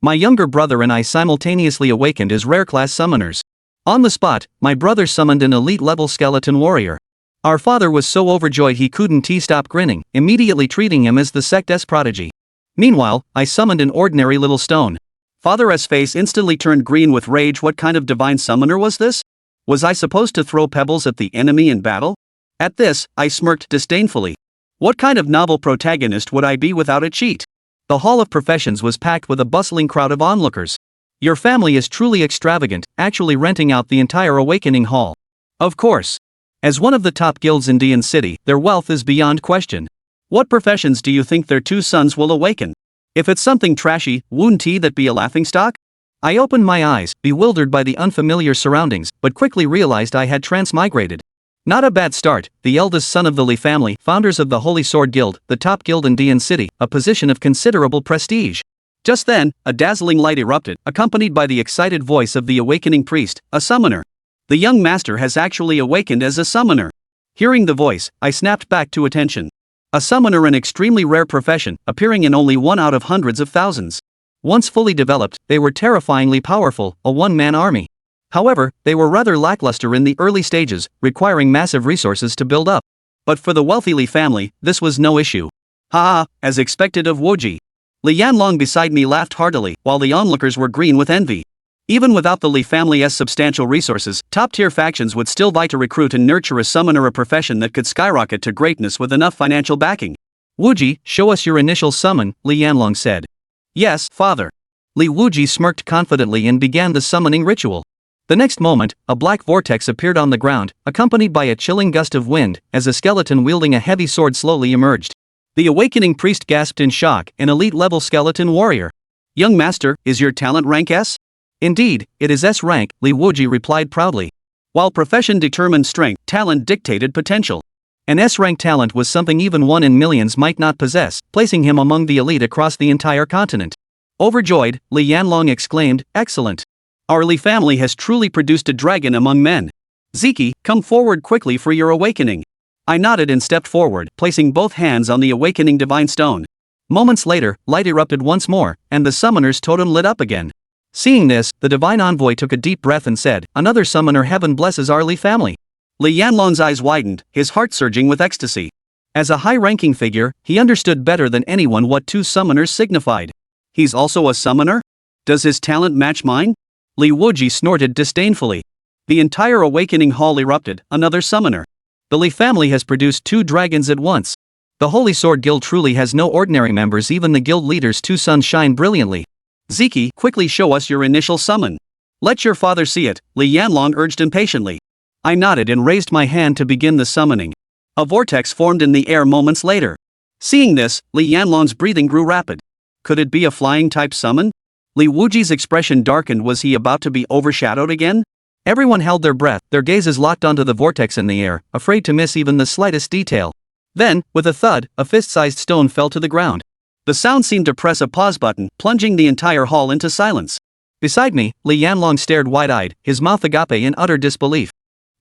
My younger brother and I simultaneously awakened as rare-class summoners. On the spot, my brother summoned an elite-level skeleton warrior. Our father was so overjoyed he couldn't stop grinning, immediately treating him as the sect's prodigy. Meanwhile, I summoned an ordinary little stone. Father's face instantly turned green with rage. What kind of divine summoner was this? Was I supposed to throw pebbles at the enemy in battle? At this, I smirked disdainfully. What kind of novel protagonist would I be without a cheat? The Hall of Professions was packed with a bustling crowd of onlookers. Your family is truly extravagant, actually renting out the entire Awakening Hall. Of course. As one of the top guilds in Dian City, their wealth is beyond question. What professions do you think their two sons will awaken? If it's something trashy, wouldn't that be a laughingstock? I opened my eyes, bewildered by the unfamiliar surroundings, but quickly realized I had transmigrated. Not a bad start, the eldest son of the Li family, founders of the Holy Sword Guild, the top guild in Dian City, a position of considerable prestige. Just then, a dazzling light erupted, accompanied by the excited voice of the awakening priest, a summoner. The young master has actually awakened as a summoner. Hearing the voice, I snapped back to attention. A summoner, an extremely rare profession, appearing in only one out of hundreds of thousands. Once fully developed, they were terrifyingly powerful, a one-man army. However, they were rather lackluster in the early stages, requiring massive resources to build up. But for the wealthy Li family, this was no issue. Ha ha, as expected of Liuji. Li Yanlong beside me laughed heartily, while the onlookers were green with envy. Even without the Li family's substantial resources, top-tier factions would still vie to recruit and nurture a summoner, a profession that could skyrocket to greatness with enough financial backing. Liuji, show us your initial summon, Li Yanlong said. Yes, father. Liuji smirked confidently and began the summoning ritual. The next moment, a black vortex appeared on the ground, accompanied by a chilling gust of wind, as a skeleton wielding a heavy sword slowly emerged. The awakening priest gasped in shock, an elite-level skeleton warrior. Young master, is your talent rank S? Indeed, it is S rank, Liuji replied proudly. While profession determined strength, talent dictated potential. An S-rank talent was something even one in millions might not possess, placing him among the elite across the entire continent. Overjoyed, Li Yanlong exclaimed, "Excellent! Our Li family has truly produced a dragon among men. Ziki, come forward quickly for your awakening." I nodded and stepped forward, placing both hands on the awakening divine stone. Moments later, light erupted once more, and the summoner's totem lit up again. Seeing this, the divine envoy took a deep breath and said, "Another summoner, heaven blesses our Li family." Li Yanlong's eyes widened, his heart surging with ecstasy. As a high-ranking figure, he understood better than anyone what two summoners signified. He's also a summoner? Does his talent match mine? Liuji snorted disdainfully. The entire awakening hall erupted, another summoner. The Li family has produced two dragons at once. The Holy Sword Guild truly has no ordinary members, even the guild leader's two sons shine brilliantly. Ziki, quickly show us your initial summon. Let your father see it, Li Yanlong urged impatiently. I nodded and raised my hand to begin the summoning. A vortex formed in the air moments later. Seeing this, Li Yanlong's breathing grew rapid. Could it be a flying-type summon? Liuji's expression darkened. Was he about to be overshadowed again? Everyone held their breath, their gazes locked onto the vortex in the air, afraid to miss even the slightest detail. Then, with a thud, a fist-sized stone fell to the ground. The sound seemed to press a pause button, plunging the entire hall into silence. Beside me, Li Yanlong stared wide-eyed, his mouth agape in utter disbelief.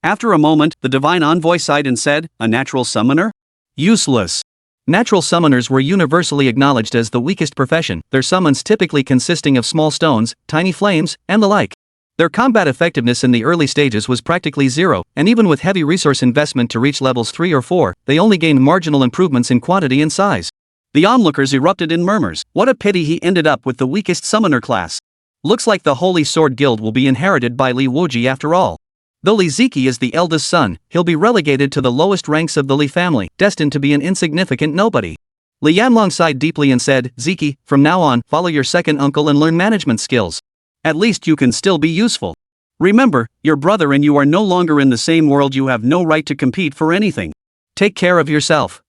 After a moment, the divine envoy sighed and said, "A natural summoner? Useless." Natural summoners were universally acknowledged as the weakest profession, their summons typically consisting of small stones, tiny flames, and the like. Their combat effectiveness in the early stages was practically zero, and even with heavy resource investment to reach levels 3 or 4, they only gained marginal improvements in quantity and size. The onlookers erupted in murmurs. What a pity he ended up with the weakest summoner class. Looks like the Holy Sword Guild will be inherited by Liuji after all. Though Li Ziki is the eldest son, he'll be relegated to the lowest ranks of the Li family, destined to be an insignificant nobody. Li Yanlong sighed deeply and said, "Ziki, from now on, follow your second uncle and learn management skills. At least you can still be useful. Remember, your brother and you are no longer in the same world. You have no right to compete for anything. Take care of yourself.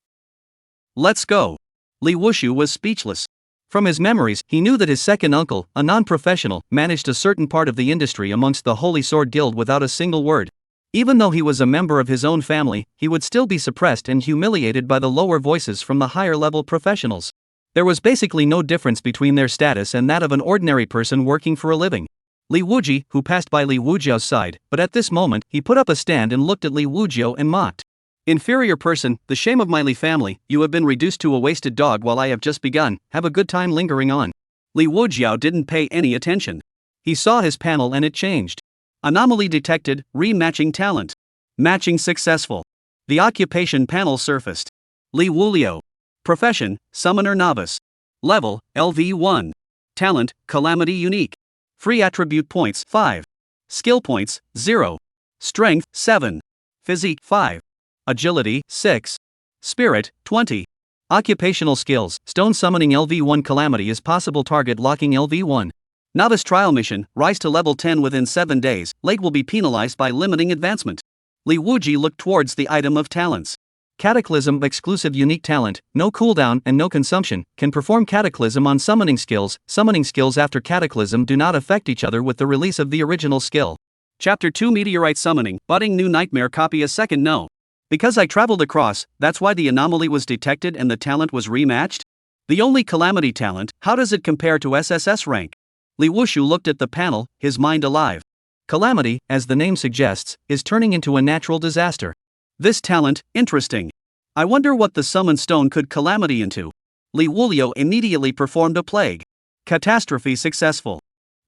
Let's go." Li Wushu was speechless. From his memories, he knew that his second uncle, a non-professional, managed a certain part of the industry amongst the Holy Sword Guild without a single word. Even though he was a member of his own family, he would still be suppressed and humiliated by the lower voices from the higher-level professionals. There was basically no difference between their status and that of an ordinary person working for a living. Liuji, who passed by Liuji's side, but at this moment, he put up a stand and looked at Liuji and mocked. "Inferior person, the shame of my Li family, you have been reduced to a wasted dog while I have just begun. Have a good time lingering on." Liuji didn't pay any attention. He saw his panel and it changed. Anomaly detected, rematching talent. Matching successful. The occupation panel surfaced. Liuji. Profession, Summoner Novice. Level, LV1. Talent, Calamity Unique. Free attribute points 5. Skill points 0. Strength 7. Physique 5. Agility 6. Spirit 20. Occupational skills, Stone Summoning LV1 Calamity is possible target locking LV1. Novice Trial Mission, rise to level 10 within 7 days, late will be penalized by limiting advancement. Liuji looked towards the item of talents. Cataclysm exclusive unique talent, no cooldown and no consumption, can perform Cataclysm on summoning skills. Summoning skills after Cataclysm do not affect each other with the release of the original skill. Chapter 2 Meteorite Summoning, Budding New Nightmare Copy a second no. Because I traveled across, that's why the anomaly was detected and the talent was rematched? The only Calamity talent, how does it compare to SSS rank? Liuji looked at the panel, his mind alive. Calamity, as the name suggests, is turning into a natural disaster. This talent, interesting. I wonder what the summoned stone could Calamity into. Liuji immediately performed a plague. Catastrophe successful.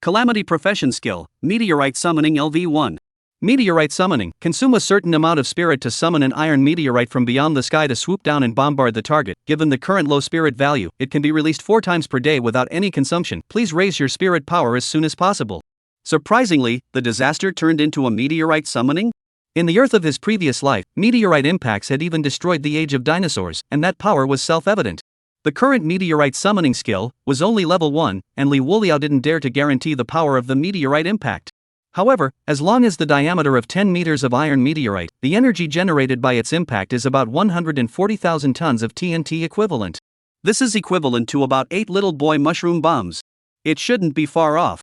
Calamity Profession Skill, Meteorite Summoning LV1. Meteorite Summoning, consume a certain amount of spirit to summon an iron meteorite from beyond the sky to swoop down and bombard the target. Given the current low spirit value, it can be released 4 times per day without any consumption. Please raise your spirit power as soon as possible. Surprisingly, the disaster turned into a meteorite summoning? In the Earth of his previous life, meteorite impacts had even destroyed the age of dinosaurs, and that power was self-evident. The current meteorite summoning skill was only level 1, and Liuji didn't dare to guarantee the power of the meteorite impact. However, as long as the diameter of 10 meters of iron meteorite, the energy generated by its impact is about 140,000 tons of TNT equivalent. This is equivalent to about 8 little boy mushroom bombs. It shouldn't be far off.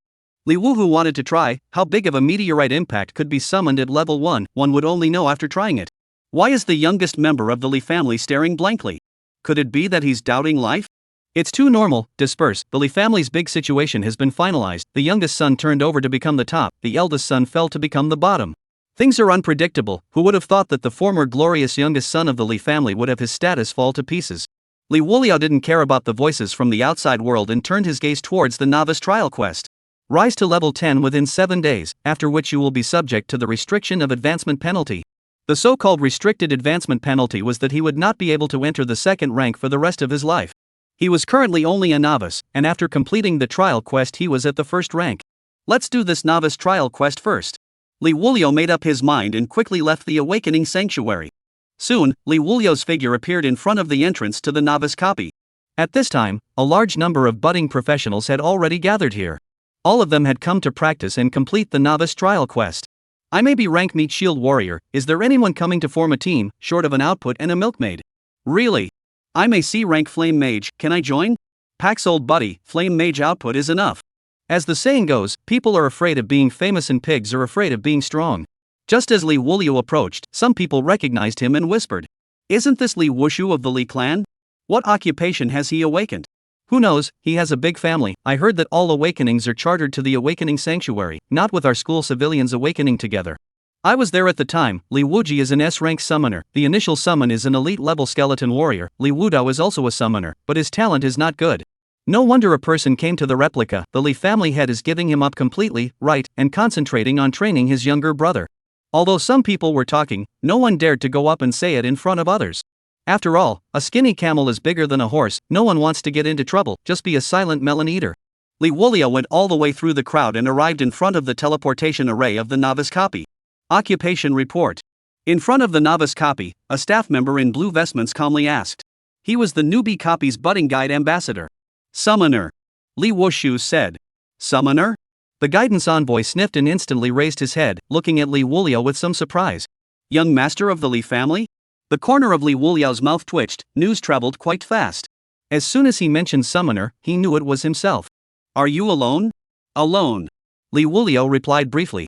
Liuji wanted to try how big of a meteorite impact could be summoned at level 1, one would only know after trying it. Why is the youngest member of the Li family staring blankly? Could it be that he's doubting life? It's too normal, disperse. The Li family's big situation has been finalized. The youngest son turned over to become the top, the eldest son fell to become the bottom. Things are unpredictable. Who would have thought that the former glorious youngest son of the Li family would have his status fall to pieces? Liuji didn't care about the voices from the outside world and turned his gaze towards the novice trial quest. Rise to level 10 within 7 days, after which you will be subject to the restriction of advancement penalty. The so-called restricted advancement penalty was that he would not be able to enter the second rank for the rest of his life. He was currently only a novice, and after completing the trial quest he was at the first rank. Let's do this novice trial quest first. Liuji made up his mind and quickly left the awakening sanctuary. Soon, Liuji's figure appeared in front of the entrance to the novice copy. At this time, a large number of budding professionals had already gathered here. All of them had come to practice and complete the novice trial quest. I may be rank meat shield warrior, is there anyone coming to form a team, short of an output and a milkmaid? Really? I may see rank flame mage, can I join? Pax old buddy, flame mage output is enough. As the saying goes, people are afraid of being famous and pigs are afraid of being strong. Just as Liuji approached, some people recognized him and whispered, "Isn't this Liuji of the Li clan? What occupation has he awakened?" Who knows, he has a big family. I heard that all awakenings are chartered to the awakening sanctuary, not with our school civilians awakening together. I was there at the time. Liuji is an S-rank summoner. The initial summon is an elite level skeleton warrior. Liuji is also a summoner, but his talent is not good. No wonder a person came to the replica. The Li family head is giving him up completely, right, and concentrating on training his younger brother. Although some people were talking, no one dared to go up and say it in front of others. After all, a skinny camel is bigger than a horse. No one wants to get into trouble, just be a silent melon eater. Liuji went all the way through the crowd and arrived in front of the teleportation array of the novice copy. Occupation report. In front of the novice copy, a staff member in blue vestments calmly asked. He was the newbie copy's budding guide ambassador. Summoner. Liuji said. Summoner? The guidance envoy sniffed and instantly raised his head, looking at Liuji with some surprise. Young master of the Li family? The corner of Liuji's mouth twitched. News traveled quite fast. As soon as he mentioned summoner, he knew it was himself. Are you alone? Alone. Liuji replied briefly.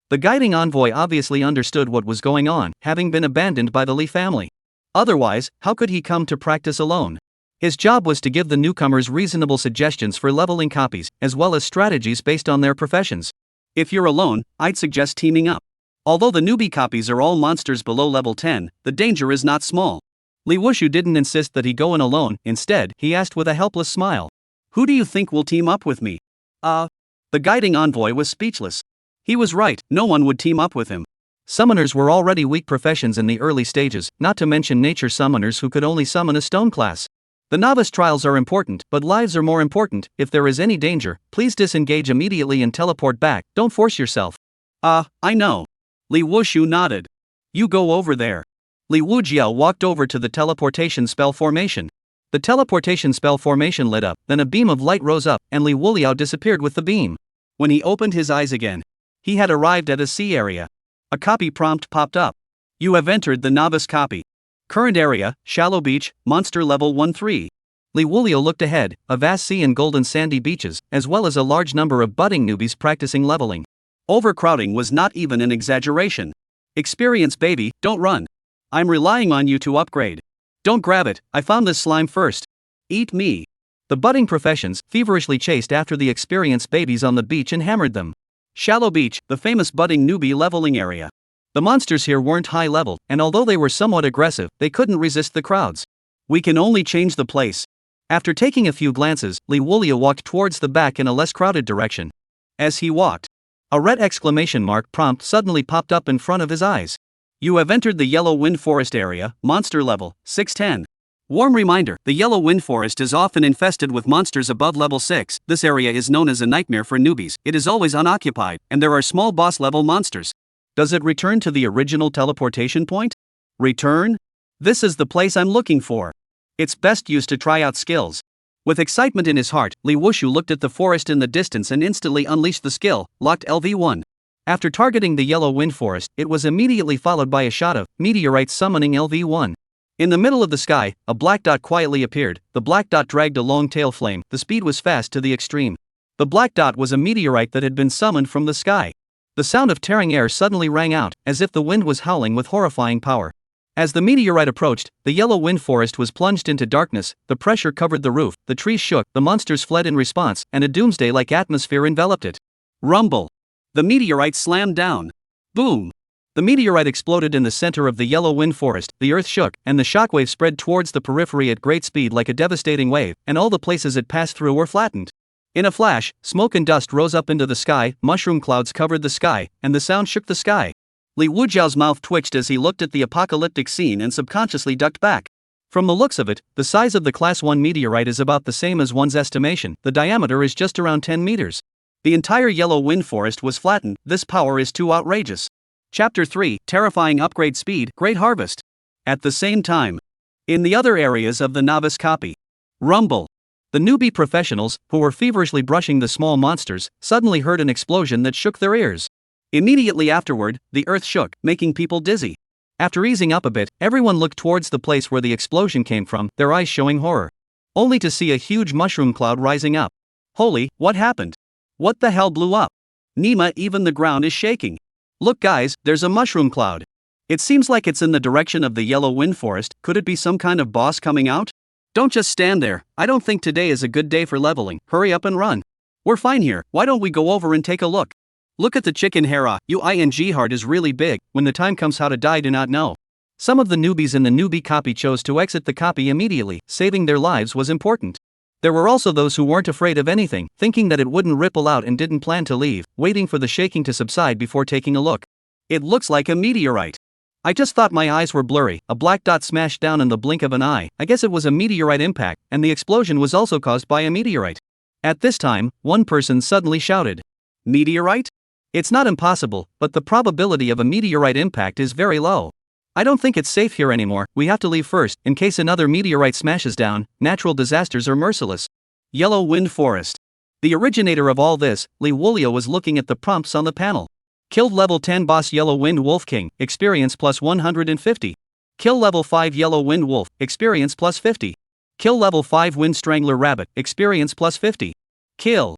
The guiding envoy obviously understood what was going on, having been abandoned by the Li family. Otherwise, how could he come to practice alone? His job was to give the newcomers reasonable suggestions for leveling copies, as well as strategies based on their professions. If you're alone, I'd suggest teaming up. Although the newbie copies are all monsters below level 10, the danger is not small. Liuji didn't insist that he go in alone. Instead, he asked with a helpless smile. Who do you think will team up with me? The guiding envoy was speechless. He was right, no one would team up with him. Summoners were already weak professions in the early stages, not to mention nature summoners who could only summon a stone class. The novice trials are important, but lives are more important. If there is any danger, please disengage immediately and teleport back, don't force yourself. I know. Liuji nodded. You go over there. Liuji walked over to the teleportation spell formation. The teleportation spell formation lit up, then a beam of light rose up, and Liuji disappeared with the beam. When he opened his eyes again, he had arrived at a sea area. A copy prompt popped up. You have entered the novice copy. Current area, shallow beach, monster level 1-3. Liuji looked ahead, a vast sea and golden sandy beaches, as well as a large number of budding newbies practicing leveling. Overcrowding was not even an exaggeration. Experience baby, don't run. I'm relying on you to upgrade. Don't grab it, I found this slime first. Eat me. The budding professions feverishly chased after the experienced babies on the beach and hammered them. Shallow beach, the famous budding newbie leveling area. The monsters here weren't high level, and although they were somewhat aggressive, they couldn't resist the crowds. We can only change the place. After taking a few glances, Liuji walked towards the back in a less crowded direction. As he walked, a red exclamation mark prompt suddenly popped up in front of his eyes. You have entered the Yellow Wind Forest area, monster level 610. Warm reminder, the Yellow Wind Forest is often infested with monsters above level 6. This area is known as a nightmare for newbies. It is always unoccupied, and there are small boss level monsters. Does it return to the original teleportation point? Return? This is the place I'm looking for. It's best used to try out skills. With excitement in his heart, Liuji looked at the forest in the distance and instantly unleashed the skill, locked LV1. After targeting the Yellow Wind Forest, it was immediately followed by a shot of Meteorite summoning LV1. In the middle of the sky, a black dot quietly appeared. The black dot dragged a long tail flame. The speed was fast to the extreme. The black dot was a meteorite that had been summoned from the sky. The sound of tearing air suddenly rang out, as if the wind was howling with horrifying power. As the meteorite approached, the Yellow Wind Forest was plunged into darkness. The pressure covered the roof, the trees shook, the monsters fled in response, and a doomsday-like atmosphere enveloped it. Rumble. The meteorite slammed down. Boom. The meteorite exploded in the center of the Yellow Wind Forest. The earth shook, and the shockwave spread towards the periphery at great speed like a devastating wave, and all the places it passed through were flattened. In a flash, smoke and dust rose up into the sky, mushroom clouds covered the sky, and the sound shook the sky. Liuji's mouth twitched as he looked at the apocalyptic scene and subconsciously ducked back. From the looks of it, the size of the Class 1 meteorite is about the same as one's estimation. The diameter is just around 10 meters. The entire Yellow Wind Forest was flattened. This power is too outrageous. Chapter 3, Terrifying Upgrade Speed, Great Harvest. At the same time, in the other areas of the novice copy, rumble. The newbie professionals, who were feverishly brushing the small monsters, suddenly heard an explosion that shook their ears. Immediately afterward, the earth shook, making people dizzy. After easing up a bit, everyone looked towards the place where the explosion came from, their eyes showing horror. Only to see a huge mushroom cloud rising up. Holy, what happened? What the hell blew up? Nima, even the ground is shaking. Look guys, there's a mushroom cloud. It seems like it's in the direction of the Yellow Wind Forest. Could it be some kind of boss coming out? Don't just stand there. I don't think today is a good day for leveling. Hurry up and run. We're fine here, why don't we go over and take a look? Look at the chicken Hera. UING heart is really big. When the time comes, how to die do not know. Some of the newbies in the newbie copy chose to exit the copy immediately. Saving their lives was important. There were also those who weren't afraid of anything, thinking that it wouldn't ripple out and didn't plan to leave, waiting for the shaking to subside before taking a look. It looks like a meteorite. I just thought my eyes were blurry. A black dot smashed down in the blink of an eye. I guess it was a meteorite impact, and the explosion was also caused by a meteorite. At this time, one person suddenly shouted, "Meteorite? It's not impossible, but the probability of a meteorite impact is very low. I don't think it's safe here anymore. We have to leave first, in case another meteorite smashes down. Natural disasters are merciless." Yellow Wind Forest. The originator of all this, Liuji, was looking at the prompts on the panel. Killed level 10 boss Yellow Wind Wolf King, experience plus 150. Kill level 5 Yellow Wind Wolf, experience plus 50. Kill level 5 Wind Strangler Rabbit, experience plus 50. Kill.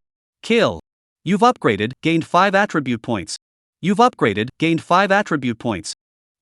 You've upgraded, gained 5 attribute points. You've upgraded, gained 5 attribute points.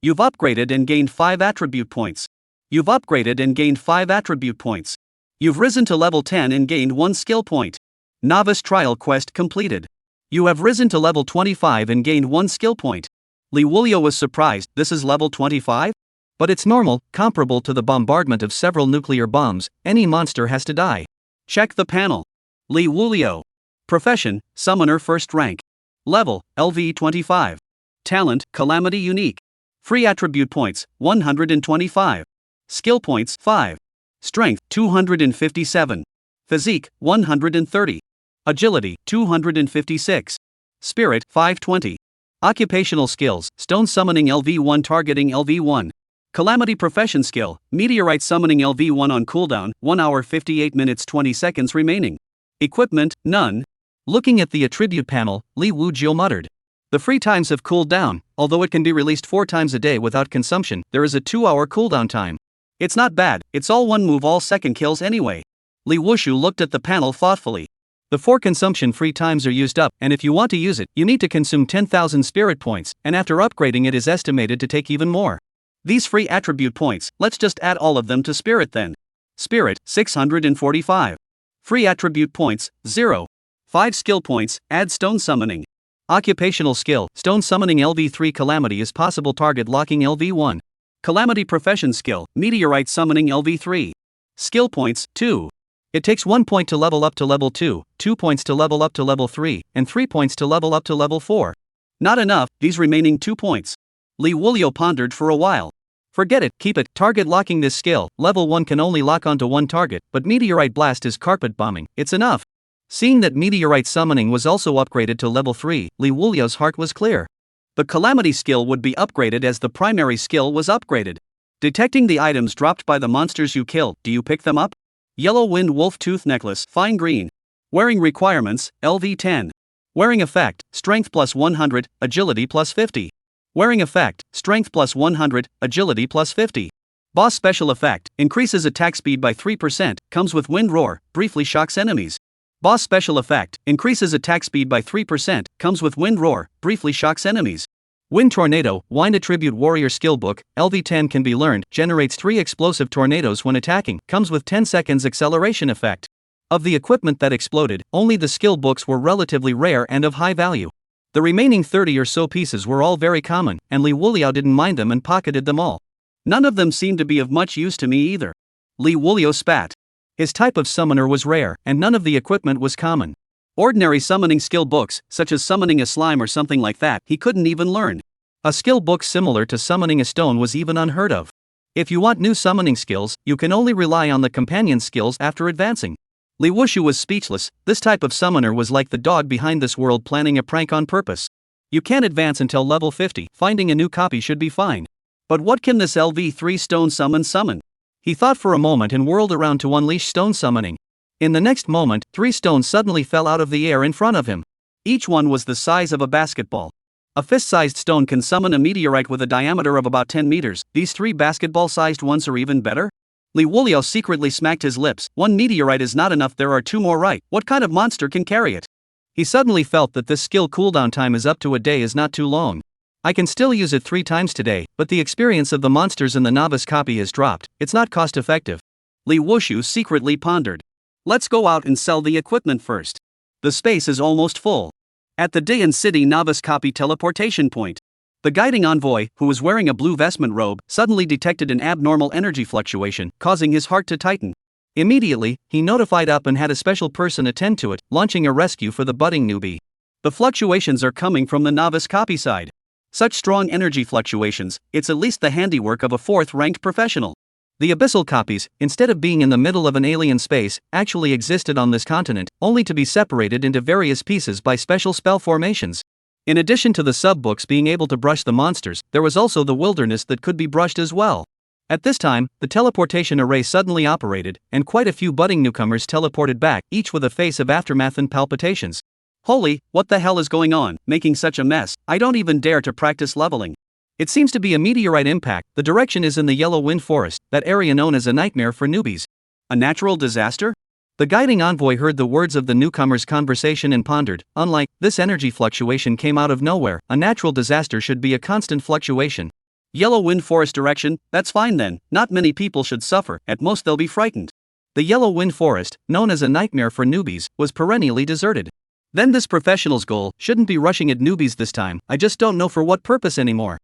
You've upgraded and gained 5 attribute points. You've upgraded and gained 5 attribute points. You've risen to level 10 and gained 1 skill point. Novice Trial Quest completed. You have risen to level 25 and gained 1 skill point. Liuji was surprised. This is level 25? But it's normal, comparable to the bombardment of several nuclear bombs. Any monster has to die. Check the panel. Liuji. Profession, Summoner First Rank. Level, LV 25. Talent, Calamity Unique. Free attribute points, 125. Skill points, 5. Strength, 257. Physique, 130. Agility, 256. Spirit, 520. Occupational skills, Stone Summoning LV1 Targeting LV1. Calamity Profession Skill, Meteorite Summoning LV1 on cooldown, 1 hour 58 minutes 20 seconds remaining. Equipment, none. Looking at the attribute panel, Liuji muttered. The free times have cooled down, although it can be released 4 times a day without consumption, there is a 2-hour cooldown time. It's not bad, it's all one move all second kills anyway. Liuji looked at the panel thoughtfully. The 4 consumption free times are used up, and if you want to use it, you need to consume 10,000 spirit points, and after upgrading it is estimated to take even more. These free attribute points, let's just add all of them to Spirit then. Spirit, 645. Free attribute points, 0. 5 skill points, add Stone Summoning. Occupational skill, Stone Summoning LV3 Calamity is possible target locking LV1. Calamity Profession Skill, Meteorite Summoning LV3. Skill points, 2. It takes 1 point to level up to level 2, 2 points to level up to level 3, and 3 points to level up to level 4. Not enough, these remaining 2 points. Liuji pondered for a while. Forget it, keep it, target locking this skill, level 1 can only lock onto one target, but Meteorite Blast is carpet bombing, it's enough. Seeing that Meteorite Summoning was also upgraded to level 3, Liuji's heart was clear. The Calamity skill would be upgraded as the primary skill was upgraded. Detecting the items dropped by the monsters you kill, do you pick them up? Yellow Wind Wolf Tooth Necklace, Fine Green. Wearing requirements, LV 10. Wearing effect, Strength plus 100, Agility plus 50. Wearing effect, Strength plus 100, Agility plus 50. Boss special effect, increases attack speed by 3%, comes with Wind Roar, briefly shocks enemies. Boss special effect, increases attack speed by 3%, comes with Wind Roar, briefly shocks enemies. Wind Tornado, Wind Attribute Warrior Skill Book, LV10 can be learned, generates 3 explosive tornadoes when attacking, comes with 10 seconds acceleration effect. Of the equipment that exploded, only the skill books were relatively rare and of high value. The remaining 30 or so pieces were all very common, and Liuji didn't mind them and pocketed them all. None of them seemed to be of much use to me either. Liuji spat. His type of summoner was rare, and none of the equipment was common. Ordinary summoning skill books, such as summoning a slime or something like that, he couldn't even learn. A skill book similar to summoning a stone was even unheard of. If you want new summoning skills, you can only rely on the companion skills after advancing. Liuji was speechless. This type of summoner was like the dog behind this world planning a prank on purpose. You can't advance until level 50, finding a new copy should be fine. But what can this LV3 stone summon? He thought for a moment and whirled around to unleash stone summoning. In the next moment, 3 stones suddenly fell out of the air in front of him. Each one was the size of a basketball. A fist-sized stone can summon a meteorite with a diameter of about 10 meters. These 3 basketball-sized ones are even better? Liuji secretly smacked his lips. 1 meteorite is not enough, there are 2 more, right? What kind of monster can carry it? He suddenly felt that this skill cooldown time is up to a day is not too long. I can still use it 3 times today, but the experience of the monsters in the novice copy has dropped. It's not cost effective. Liuji secretly pondered. Let's go out and sell the equipment first. The space is almost full. At the Dayan City novice copy teleportation point, the guiding envoy, who was wearing a blue vestment robe, suddenly detected an abnormal energy fluctuation, causing his heart to tighten. Immediately, he notified up and had a special person attend to it, launching a rescue for the budding newbie. The fluctuations are coming from the novice copy side. Such strong energy fluctuations, it's at least the handiwork of a 4th-ranked professional. The abyssal copies, instead of being in the middle of an alien space, actually existed on this continent, only to be separated into various pieces by special spell formations. In addition to the sub-books being able to brush the monsters, there was also the wilderness that could be brushed as well. At this time, the teleportation array suddenly operated, and quite a few budding newcomers teleported back, each with a face of aftermath and palpitations. Holy, what the hell is going on, making such a mess? I don't even dare to practice leveling. It seems to be a meteorite impact. The direction is in the Yellow Wind Forest, that area known as a nightmare for newbies. A natural disaster? The guiding envoy heard the words of the newcomer's conversation and pondered. Unlike this energy fluctuation came out of nowhere, a natural disaster should be a constant fluctuation. Yellow Wind Forest direction, that's fine then, not many people should suffer, at most they'll be frightened. The Yellow Wind Forest, known as a nightmare for newbies, was perennially deserted. Then this professional's goal shouldn't be rushing at newbies this time, I just don't know for what purpose anymore.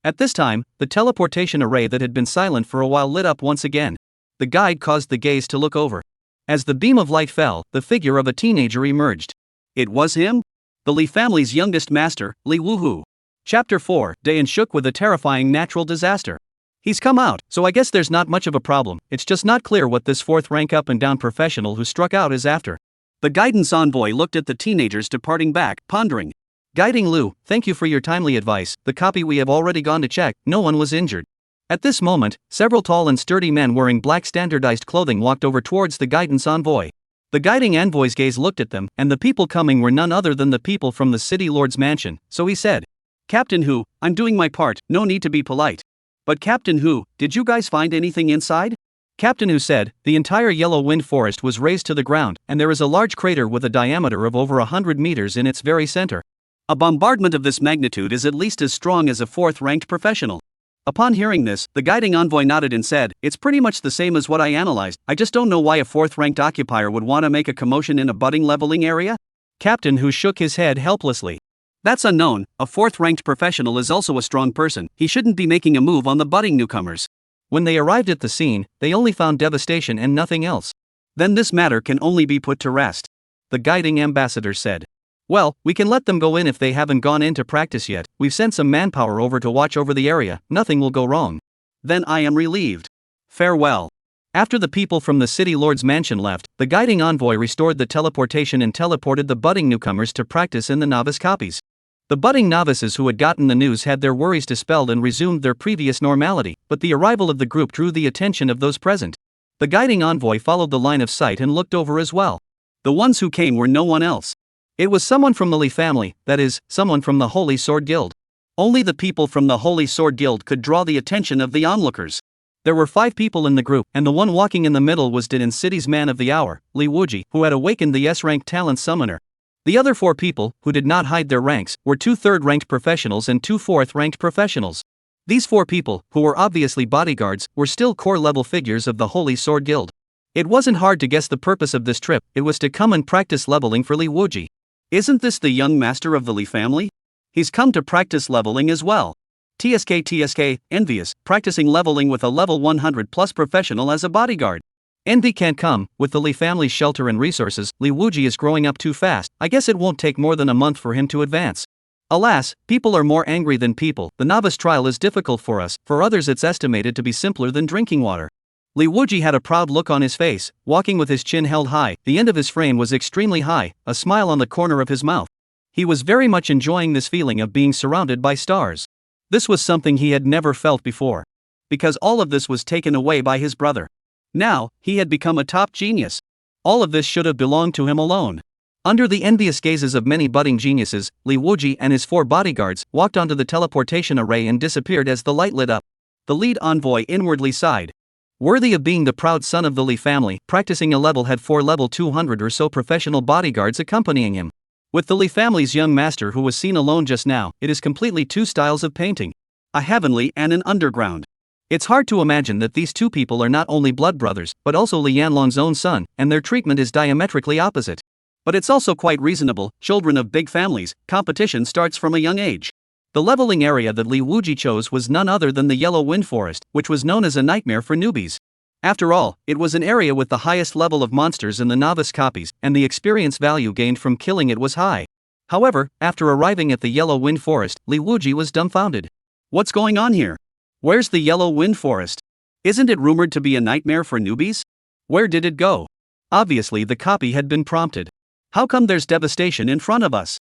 At this time, the teleportation array that had been silent for a while lit up once again. The guide caused the gaze to look over. As the beam of light fell, the figure of a teenager emerged. It was him? The Li family's youngest master, Liuji. Chapter 4, Dayan shook with a terrifying natural disaster. He's come out, so I guess there's not much of a problem. It's just not clear what this fourth rank up and down professional who struck out is after. The guidance envoy looked at the teenagers departing back, pondering. Guiding Liu, thank you for your timely advice. The copy we have already gone to check, no one was injured. At this moment, several tall and sturdy men wearing black standardized clothing walked over towards the guidance envoy. The guiding envoy's gaze looked at them, and the people coming were none other than the people from the city lord's mansion, so he said, Captain Hu, I'm doing my part, no need to be polite. But Captain Hu, did you guys find anything inside? Captain Hu said, the entire yellow wind forest was razed to the ground, and there is a large crater with a diameter of over 100 meters in its very center. A bombardment of this magnitude is at least as strong as a fourth-ranked professional. Upon hearing this, the guiding envoy nodded and said, it's pretty much the same as what I analyzed. I just don't know why a fourth-ranked occupier would want to make a commotion in a budding leveling area? Captain Hu shook his head helplessly. That's unknown. A fourth-ranked professional is also a strong person. He shouldn't be making a move on the budding newcomers. When they arrived at the scene, they only found devastation and nothing else. Then this matter can only be put to rest. The guiding ambassador said. Well, we can let them go in if they haven't gone in to practice yet. We've sent some manpower over to watch over the area. Nothing will go wrong. Then I am relieved. Farewell. After the people from the city lord's mansion left, the guiding envoy restored the teleportation and teleported the budding newcomers to practice in the novice copies. The budding novices who had gotten the news had their worries dispelled and resumed their previous normality, but the arrival of the group drew the attention of those present. The guiding envoy followed the line of sight and looked over as well. The ones who came were no one else. It was someone from the Li family, that is, someone from the Holy Sword Guild. Only the people from the Holy Sword Guild could draw the attention of the onlookers. There were 5 people in the group, and the one walking in the middle was Dayan City's man of the hour, Liuji, who had awakened the S-ranked talent summoner. The other 4 people, who did not hide their ranks, were 2 third-ranked professionals and 2 fourth-ranked professionals. These 4 people, who were obviously bodyguards, were still core-level figures of the Holy Sword Guild. It wasn't hard to guess the purpose of this trip. It was to come and practice leveling for Liuji. Isn't this the young master of the Li family? He's come to practice leveling as well. TSK, envious, practicing leveling with a level 100 plus professional as a bodyguard. Envy can't come. With the Li family's shelter and resources, Liuji is growing up too fast. I guess it won't take more than a month for him to advance. Alas, people are more angry than people. The novice trial is difficult for us, for others it's estimated to be simpler than drinking water. Liuji had a proud look on his face, walking with his chin held high. The end of his frame was extremely high, a smile on the corner of his mouth. He was very much enjoying this feeling of being surrounded by stars. This was something he had never felt before. Because all of this was taken away by his brother. Now, he had become a top genius. All of this should have belonged to him alone. Under the envious gazes of many budding geniuses, Liuji and his 4 bodyguards walked onto the teleportation array and disappeared as the light lit up. The lead envoy inwardly sighed. Worthy of being the proud son of the Li family, practicing a level had 4 level 200 or so professional bodyguards accompanying him. With the Li family's young master who was seen alone just now, it is completely 2 styles of painting. A heavenly and an underground. It's hard to imagine that these 2 people are not only blood brothers, but also Li Yanlong's own son, and their treatment is diametrically opposite. But it's also quite reasonable. Children of big families, competition starts from a young age. The leveling area that Liuji chose was none other than the Yellow Wind Forest, which was known as a nightmare for newbies. After all, it was an area with the highest level of monsters in the novice copies, and the experience value gained from killing it was high. However, after arriving at the Yellow Wind Forest, Liuji was dumbfounded. What's going on here? Where's the Yellow Wind Forest? Isn't it rumored to be a nightmare for newbies? Where did it go? Obviously the copy had been prompted. How come there's devastation in front of us?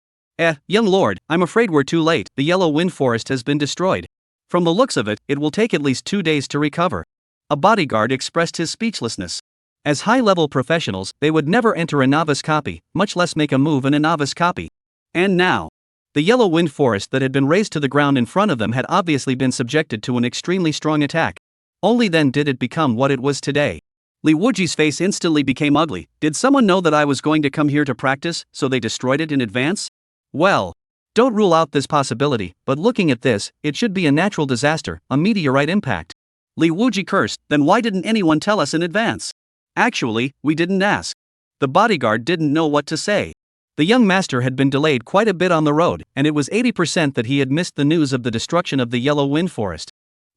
Young lord, I'm afraid we're too late. The Yellow Wind Forest has been destroyed. From the looks of it, it will take at least 2 days to recover. A bodyguard expressed his speechlessness. As high-level professionals, they would never enter a novice copy, much less make a move in a novice copy. And now, the Yellow Wind Forest that had been razed to the ground in front of them had obviously been subjected to an extremely strong attack. Only then did it become what it was today. Liuji's face instantly became ugly. Did someone know that I was going to come here to practice, so they destroyed it in advance? Well, don't rule out this possibility, but looking at this, it should be a natural disaster, a meteorite impact. Liuji cursed. Then why didn't anyone tell us in advance? Actually, we didn't ask. The bodyguard didn't know what to say. The young master had been delayed quite a bit on the road, and it was 80% that he had missed the news of the destruction of the Yellow Wind Forest.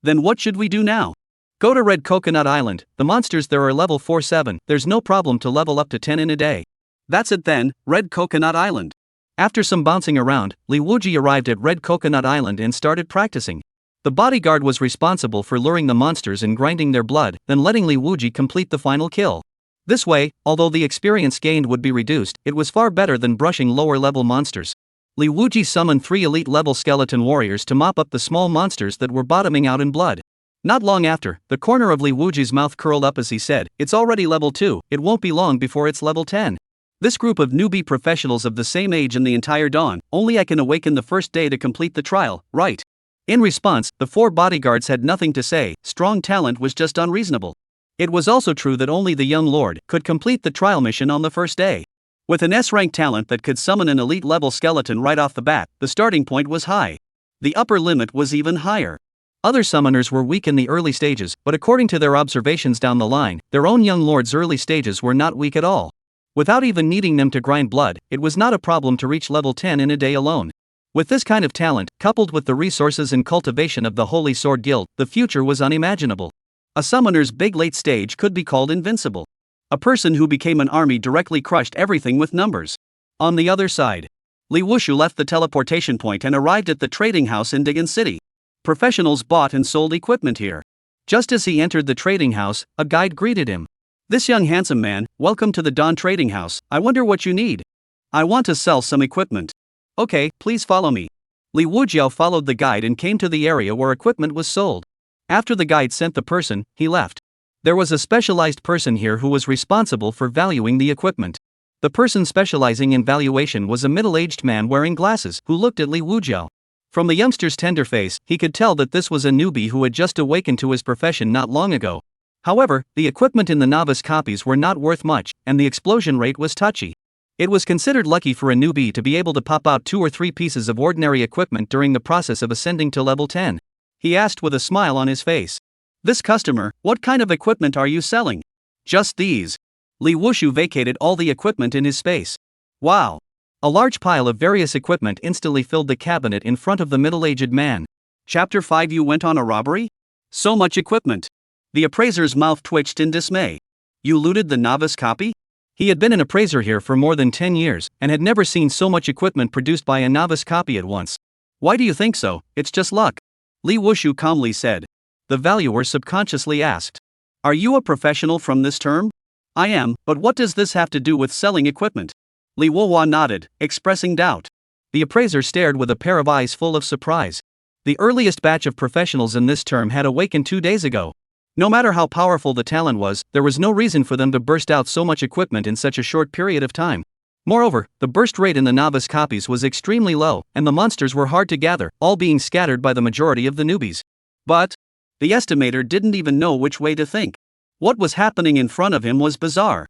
Then what should we do now? Go to Red Coconut Island, the monsters there are level 4-7, there's no problem to level up to 10 in a day. That's it then, Red Coconut Island. After some bouncing around, Liuji arrived at Red Coconut Island and started practicing. The bodyguard was responsible for luring the monsters and grinding their blood, then letting Liuji complete the final kill. This way, although the experience gained would be reduced, it was far better than brushing lower-level monsters. Liuji summoned 3 elite-level skeleton warriors to mop up the small monsters that were bottoming out in blood. Not long after, the corner of Liuji's mouth curled up as he said, "It's already level 2, it won't be long before it's level 10. This group of newbie professionals of the same age in the entire dawn, only I can awaken the first day to complete the trial, right?" In response, the 4 bodyguards had nothing to say, strong talent was just unreasonable. It was also true that only the young lord could complete the trial mission on the first day. With an S-rank talent that could summon an elite-level skeleton right off the bat, the starting point was high. The upper limit was even higher. Other summoners were weak in the early stages, but according to their observations down the line, their own young lord's early stages were not weak at all. Without even needing them to grind blood, it was not a problem to reach level 10 in a day alone. With this kind of talent, coupled with the resources and cultivation of the Holy Sword Guild, the future was unimaginable. A summoner's big late stage could be called invincible. A person who became an army directly crushed everything with numbers. On the other side, Liuji left the teleportation point and arrived at the trading house in Digan City. Professionals bought and sold equipment here. Just as he entered the trading house, a guide greeted him. "This young handsome man, welcome to the Dawn Trading House, I wonder what you need." "I want to sell some equipment." "Okay, please follow me." Liuji followed the guide and came to the area where equipment was sold. After the guide sent the person, he left. There was a specialized person here who was responsible for valuing the equipment. The person specializing in valuation was a middle-aged man wearing glasses who looked at Liuji. From the youngster's tender face, he could tell that this was a newbie who had just awakened to his profession not long ago. However, the equipment in the novice copies were not worth much, and the explosion rate was touchy. It was considered lucky for a newbie to be able to pop out 2 or 3 pieces of ordinary equipment during the process of ascending to level 10. He asked with a smile on his face. "This customer, what kind of equipment are you selling?" "Just these." Liuji vacated all the equipment in his space. "Wow." A large pile of various equipment instantly filled the cabinet in front of the middle-aged man. Chapter 5. You went on a robbery? So much equipment. The appraiser's mouth twitched in dismay. You looted the novice copy? He had been an appraiser here for more than 10 years, and had never seen so much equipment produced by a novice copy at once. "Why do you think so? It's just luck," Liuji calmly said. The valuer subconsciously asked. "Are you a professional from this term?" "I am, but what does this have to do with selling equipment?" Liuji nodded, expressing doubt. The appraiser stared with a pair of eyes full of surprise. The earliest batch of professionals in this term had awakened 2 days ago. No matter how powerful the talent was, there was no reason for them to burst out so much equipment in such a short period of time. Moreover, the burst rate in the novice copies was extremely low, and the monsters were hard to gather, all being scattered by the majority of the newbies. But the estimator didn't even know which way to think. What was happening in front of him was bizarre.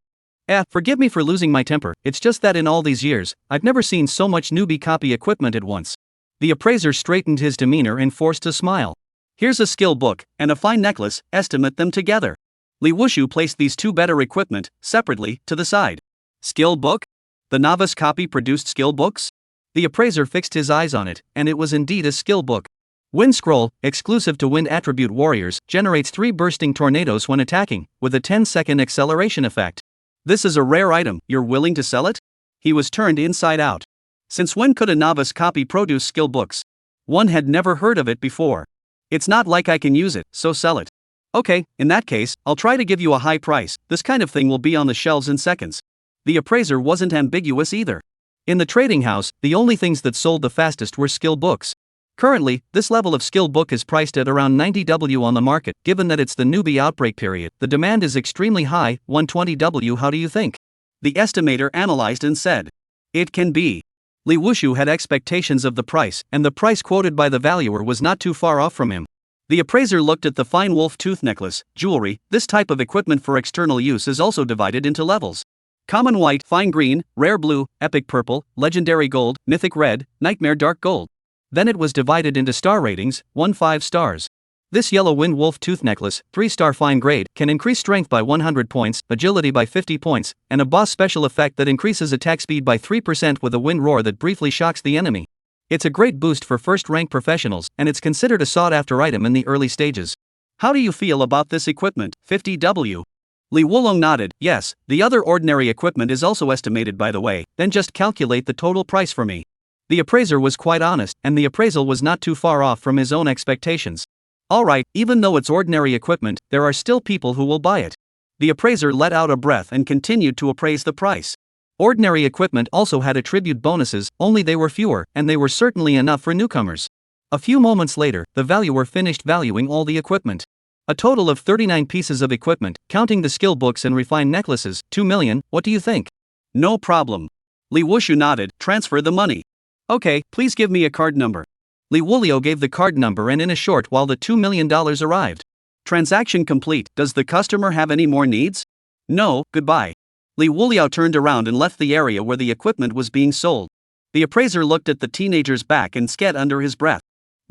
Forgive me for losing my temper, it's just that in all these years, I've never seen so much newbie copy equipment at once. The appraiser straightened his demeanor and forced a smile. Here's a skill book, and a fine necklace, estimate them together. Liuji placed these 2 better equipment, separately, to the side. Skill book? The novice copy produced skill books? The appraiser fixed his eyes on it, and it was indeed a skill book. Wind Scroll, exclusive to Wind Attribute Warriors, generates 3 bursting tornadoes when attacking, with a 10-second acceleration effect. This is a rare item, you're willing to sell it? He was turned inside out. Since when could a novice copy produce skill books? One had never heard of it before. It's not like I can use it, so sell it. Okay, in that case, I'll try to give you a high price, this kind of thing will be on the shelves in seconds. The appraiser wasn't ambiguous either. In the trading house, the only things that sold the fastest were skill books. Currently, this level of skill book is priced at around 90W on the market. Given that it's the newbie outbreak period, the demand is extremely high, 120W. How do you think? The estimator analyzed and said. It can be. Liuji had expectations of the price, and the price quoted by the valuer was not too far off from him. The appraiser looked at the fine wolf tooth necklace, jewelry. This type of equipment for external use is also divided into levels. Common white, fine green, rare blue, epic purple, legendary gold, mythic red, nightmare dark gold. Then it was divided into star ratings, 1-5 stars. This yellow wind wolf tooth necklace, 3-star fine grade, can increase strength by 100 points, agility by 50 points, and a boss special effect that increases attack speed by 3% with a wind roar that briefly shocks the enemy. It's a great boost for first-rank professionals, and it's considered a sought-after item in the early stages. How do you feel about this equipment, 50W? Li Wulong nodded. Yes, the other ordinary equipment is also estimated by the way, then just calculate the total price for me. The appraiser was quite honest, and the appraisal was not too far off from his own expectations. Alright, even though it's ordinary equipment, there are still people who will buy it. The appraiser let out a breath and continued to appraise the price. Ordinary equipment also had attribute bonuses, only they were fewer, and they were certainly enough for newcomers. A few moments later, the valuer finished valuing all the equipment. A total of 39 pieces of equipment, counting the skill books and refined necklaces, 2 million, what do you think? No problem. Li Wushu nodded, transfer the money. Okay, please give me a card number. Li Wulio gave the card number and in a short while the $2 million arrived. Transaction complete, does the customer have any more needs? No, goodbye. Li Wulio turned around and left the area where the equipment was being sold. The appraiser looked at the teenager's back and scat under his breath.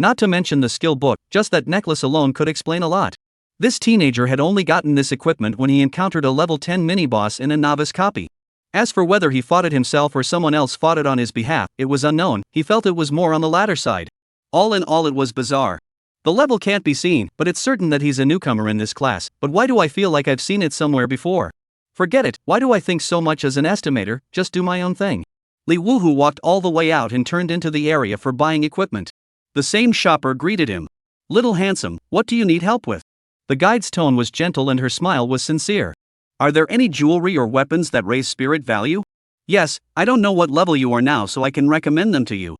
Not to mention the skill book, just that necklace alone could explain a lot. This teenager had only gotten this equipment when he encountered a level 10 mini-boss in a novice copy. As for whether he fought it himself or someone else fought it on his behalf, it was unknown. He felt it was more on the latter side. All in all, it was bizarre. The level can't be seen, but it's certain that he's a newcomer in this class. But why do I feel like I've seen it somewhere before? Forget it, why do I think so much as an estimator, just do my own thing. Li Wuhu walked all the way out and turned into the area for buying equipment. The same shopper greeted him. Little handsome, what do you need help with? The guide's tone was gentle and her smile was sincere. Are there any jewelry or weapons that raise spirit value? Yes, I don't know what level you are now so I can recommend them to you.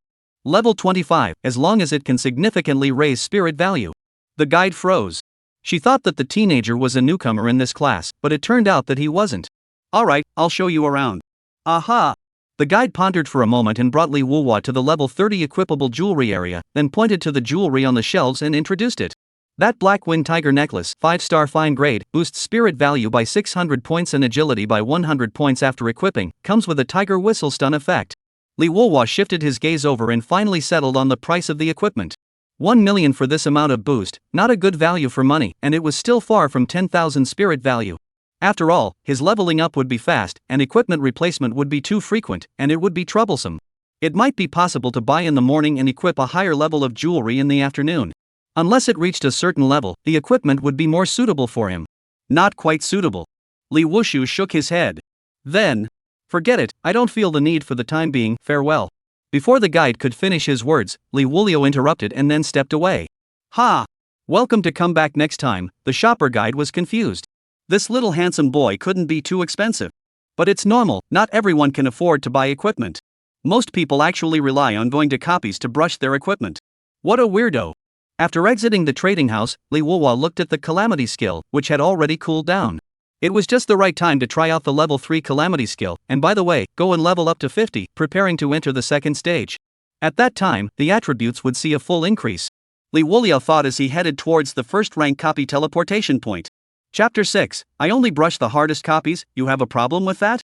Level 25, as long as it can significantly raise spirit value. The guide froze. She thought that the teenager was a newcomer in this class, but it turned out that he wasn't. Alright, I'll show you around. Aha! The guide pondered for a moment and brought Li Wuwa to the level 30 equipable jewelry area, then pointed to the jewelry on the shelves and introduced it. That Black Wind Tiger necklace, 5-star fine grade, boosts spirit value by 600 points and agility by 100 points after equipping, comes with a tiger whistle stun effect. Li Wuwa shifted his gaze over and finally settled on the price of the equipment. 1 million for this amount of boost, not a good value for money, and it was still far from 10,000 spirit value. After all, his leveling up would be fast, and equipment replacement would be too frequent, and it would be troublesome. It might be possible to buy in the morning and equip a higher level of jewelry in the afternoon. Unless it reached a certain level, the equipment would be more suitable for him. Not quite suitable. Li Wushu shook his head. Then, forget it, I don't feel the need for the time being, farewell. Before the guide could finish his words, Li Wulio interrupted and then stepped away. Ha! Welcome to come back next time, the shopper guide was confused. This little handsome boy couldn't be too expensive. But it's normal, not everyone can afford to buy equipment. Most people actually rely on going to copies to brush their equipment. What a weirdo. After exiting the trading house, Li Wuwa looked at the calamity skill, which had already cooled down. It was just the right time to try out the level 3 calamity skill, and by the way, go and level up to 50, preparing to enter the second stage. At that time, the attributes would see a full increase. Li Wulio thought as he headed towards the first rank copy teleportation point. Chapter 6, I only brush the hardest copies, you have a problem with that?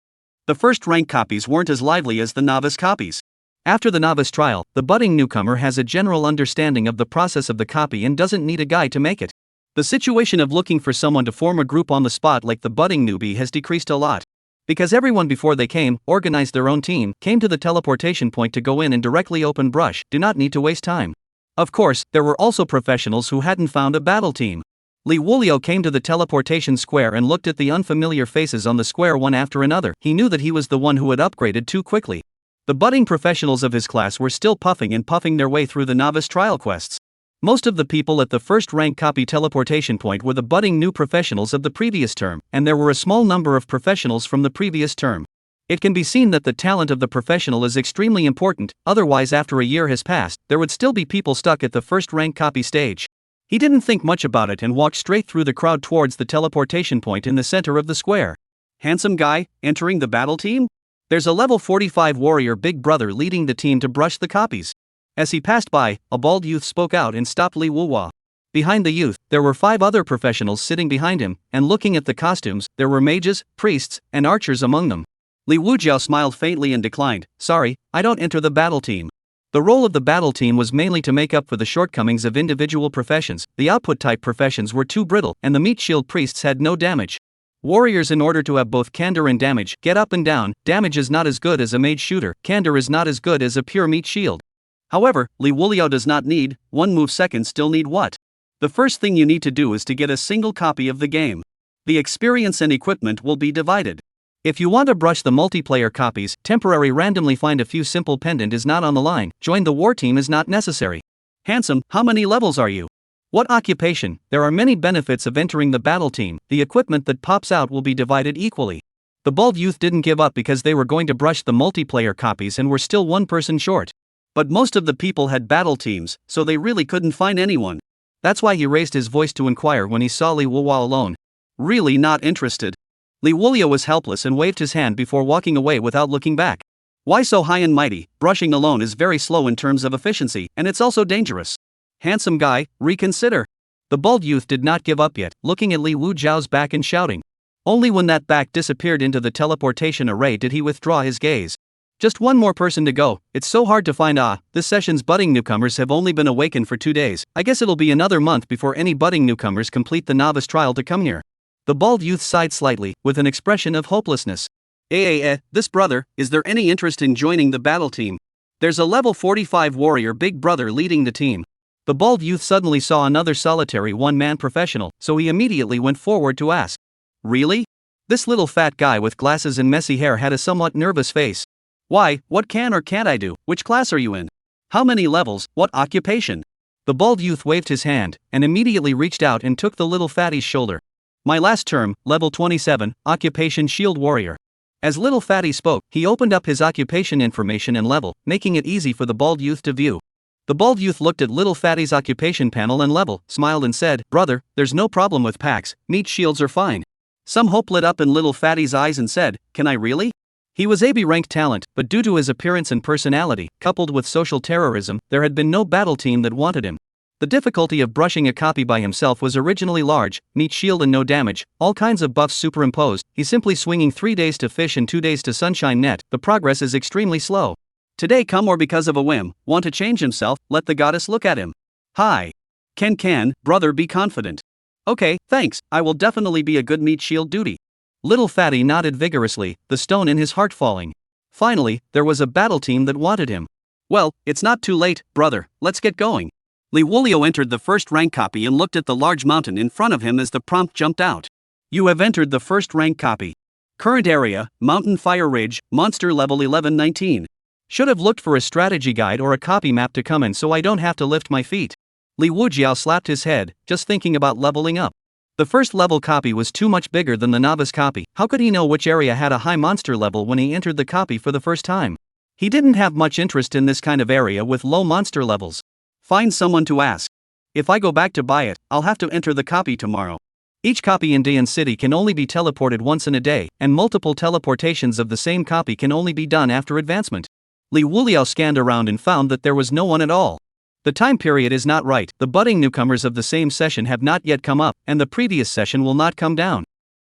The first rank copies weren't as lively as the novice copies. After the novice trial, the budding newcomer has a general understanding of the process of the copy and doesn't need a guide to make it. The situation of looking for someone to form a group on the spot like the budding newbie has decreased a lot. Because everyone before they came, organized their own team, came to the teleportation point to go in and directly open brush, do not need to waste time. Of course, there were also professionals who hadn't found a battle team. Li Wulio came to the teleportation square and looked at the unfamiliar faces on the square one after another. He knew that he was the one who had upgraded too quickly. The budding professionals of his class were still puffing their way through the novice trial quests. Most of the people at the first rank copy teleportation point were the budding new professionals of the previous term, and there were a small number of professionals from the previous term. It can be seen that the talent of the professional is extremely important, otherwise after a year has passed, there would still be people stuck at the first rank copy stage. He didn't think much about it and walked straight through the crowd towards the teleportation point in the center of the square. Handsome guy, entering the battle team? There's a level 45 warrior big brother leading the team to brush the copies. As he passed by, a bald youth spoke out and stopped Li Wuwa. Behind the youth, there were 5 other professionals sitting behind him, and looking at the costumes, there were mages, priests, and archers among them. Li Wujiao smiled faintly and declined, sorry, I don't enter the battle team. The role of the battle team was mainly to make up for the shortcomings of individual professions. The output-type professions were too brittle, and the meat shield priests had no damage. Warriors, in order to have both candor and damage, get up and down. Damage is not as good as a mage shooter, candor is not as good as a pure meat shield. However, Li Wulio does not need, 1 move second still need what? The first thing you need to do is to get a single copy of the game. The experience and equipment will be divided. If you want to brush the multiplayer copies, temporary randomly find a few simple pendant is not on the line, join the war team is not necessary. Handsome, how many levels are you? What occupation? There are many benefits of entering the battle team, the equipment that pops out will be divided equally. The bald youth didn't give up because they were going to brush the multiplayer copies and were still one person short. But most of the people had battle teams, so they really couldn't find anyone. That's why he raised his voice to inquire when he saw Liuji alone. Really not interested. Liuji was helpless and waved his hand before walking away without looking back. Why so high and mighty? Brushing alone is very slow in terms of efficiency, and it's also dangerous. Handsome guy, reconsider. The bald youth did not give up yet, looking at Liuji's back and shouting. Only when that back disappeared into the teleportation array did he withdraw his gaze. Just one more person to go, it's so hard to find. This session's budding newcomers have only been awakened for 2 days, I guess it'll be another month before any budding newcomers complete the novice trial to come here. The bald youth sighed slightly, with an expression of hopelessness. This brother, is there any interest in joining the battle team? There's a level 45 warrior big brother leading the team. The bald youth suddenly saw another solitary one-man professional, so he immediately went forward to ask. Really? This little fat guy with glasses and messy hair had a somewhat nervous face. Why, what can or can't I do? Which class are you in? How many levels? What occupation? The bald youth waved his hand, and immediately reached out and took the little fatty's shoulder. My last term, level 27, occupation shield warrior. As little fatty spoke, he opened up his occupation information and level, making it easy for the bald youth to view. The bald youth looked at little fatty's occupation panel and level, smiled and said, Brother, there's no problem with packs, meat shields are fine. Some hope lit up in little fatty's eyes and said, Can I really? He was a B-ranked talent, but due to his appearance and personality, coupled with social terrorism, there had been no battle team that wanted him. The difficulty of brushing a copy by himself was originally large, meat shield and no damage, all kinds of buffs superimposed, he's simply swinging 3 days to fish and 2 days to sunshine net, the progress is extremely slow. Today come or because of a whim, want to change himself, let the goddess look at him. Hi. Can, brother be confident. Okay, thanks, I will definitely be a good meat shield duty. Little fatty nodded vigorously, the stone in his heart falling. Finally, there was a battle team that wanted him. Well, it's not too late, brother, let's get going. Liuji entered the first rank copy and looked at the large mountain in front of him as the prompt jumped out. You have entered the first rank copy. Current area, Mountain Fire Ridge, monster level 1119. Should have looked for a strategy guide or a copy map to come in so I don't have to lift my feet. Liuji slapped his head, just thinking about leveling up. The first level copy was too much bigger than the novice copy, how could he know which area had a high monster level when he entered the copy for the first time? He didn't have much interest in this kind of area with low monster levels. Find someone to ask. If I go back to buy it, I'll have to enter the copy tomorrow. Each copy in Dayan City can only be teleported once in a day, and multiple teleportations of the same copy can only be done after advancement. Liuji scanned around and found that there was no one at all. The time period is not right, the budding newcomers of the same session have not yet come up, and the previous session will not come down.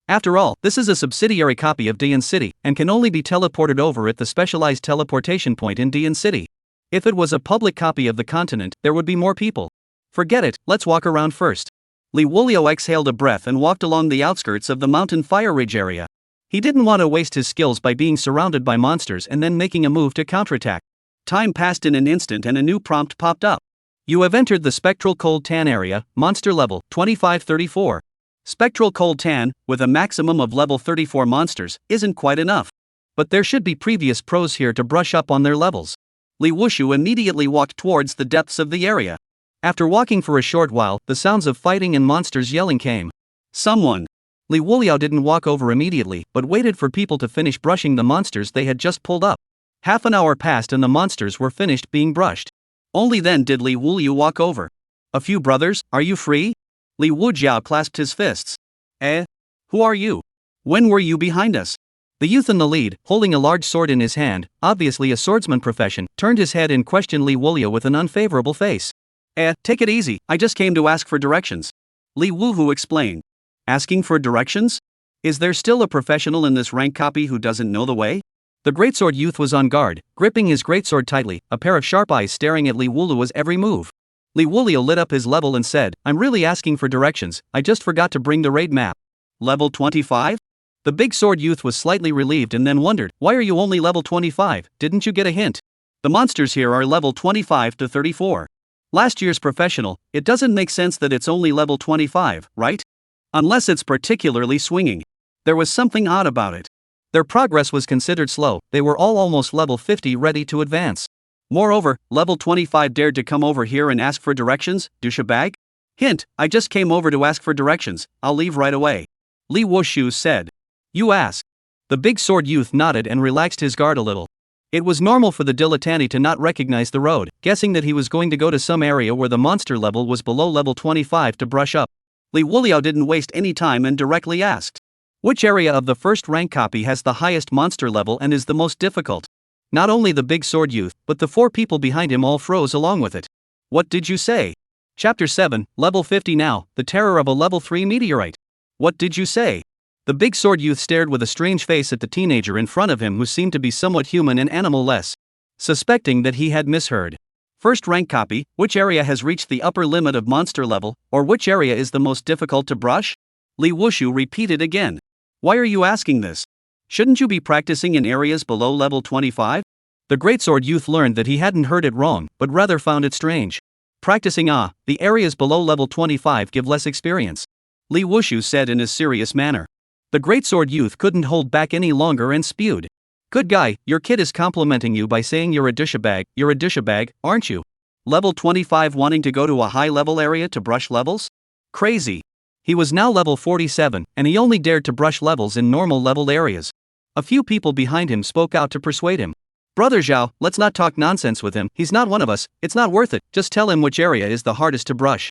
After all, this is a subsidiary copy of Dayan City, and can only be teleported over at the specialized teleportation point in Dayan City. If it was a public copy of the continent, there would be more people. Forget it, let's walk around first. Liuji exhaled a breath and walked along the outskirts of the Mountain Fire Ridge area. He didn't want to waste his skills by being surrounded by monsters and then making a move to counterattack. Time passed in an instant and a new prompt popped up. You have entered the Spectral Cold Tan area, monster level 2534. Spectral Cold Tan, with a maximum of level 34 monsters, isn't quite enough. But there should be previous pros here to brush up on their levels. Liuji immediately walked towards the depths of the area. After walking for a short while, the sounds of fighting and monsters yelling came. Someone. Liuji didn't walk over immediately, but waited for people to finish brushing the monsters they had just pulled up. Half an hour passed and the monsters were finished being brushed. Only then did Liuji walk over. A few brothers, are you free? Liuji clasped his fists. Who are you? When were you behind us? The youth in the lead, holding a large sword in his hand, obviously a swordsman profession, turned his head and questioned Liuji with an unfavorable face. Take it easy, I just came to ask for directions. Liuji explained. Asking for directions? Is there still a professional in this rank copy who doesn't know the way? The greatsword youth was on guard, gripping his greatsword tightly, a pair of sharp eyes staring at Liuji's every move. Liuji lit up his level and said, I'm really asking for directions, I just forgot to bring the raid map. Level 25? The big sword youth was slightly relieved and then wondered, why are you only level 25, didn't you get a hint? The monsters here are level 25 to 34. Last year's professional, it doesn't make sense that it's only level 25, right? Unless it's particularly swinging. There was something odd about it. Their progress was considered slow, they were all almost level 50 ready to advance. Moreover, level 25 dared to come over here and ask for directions, douchebag? Hint, I just came over to ask for directions, I'll leave right away. Liuji said. You ask. The big sword youth nodded and relaxed his guard a little. It was normal for the dilettante to not recognize the road, guessing that he was going to go to some area where the monster level was below level 25 to brush up. Liuji didn't waste any time and directly asked. Which area of the first rank copy has the highest monster level and is the most difficult? Not only the big sword youth, but the 4 people behind him all froze along with it. What did you say? Chapter 7, level 50 now, the terror of a level 3 meteorite. What did you say? The big sword youth stared with a strange face at the teenager in front of him who seemed to be somewhat human and animal-less. Suspecting that he had misheard. First rank copy, which area has reached the upper limit of monster level, or which area is the most difficult to brush? Liuji repeated again. Why are you asking this? Shouldn't you be practicing in areas below level 25? The greatsword youth learned that he hadn't heard it wrong, but rather found it strange. Practicing the areas below level 25 give less experience. Liuji said in a serious manner. The greatsword youth couldn't hold back any longer and spewed. Good guy, your kid is complimenting you by saying you're a douchebag, aren't you? Level 25 wanting to go to a high level area to brush levels? Crazy. He was now level 47, and he only dared to brush levels in normal leveled areas. A few people behind him spoke out to persuade him. Brother Zhao, let's not talk nonsense with him, he's not one of us, it's not worth it, just tell him which area is the hardest to brush.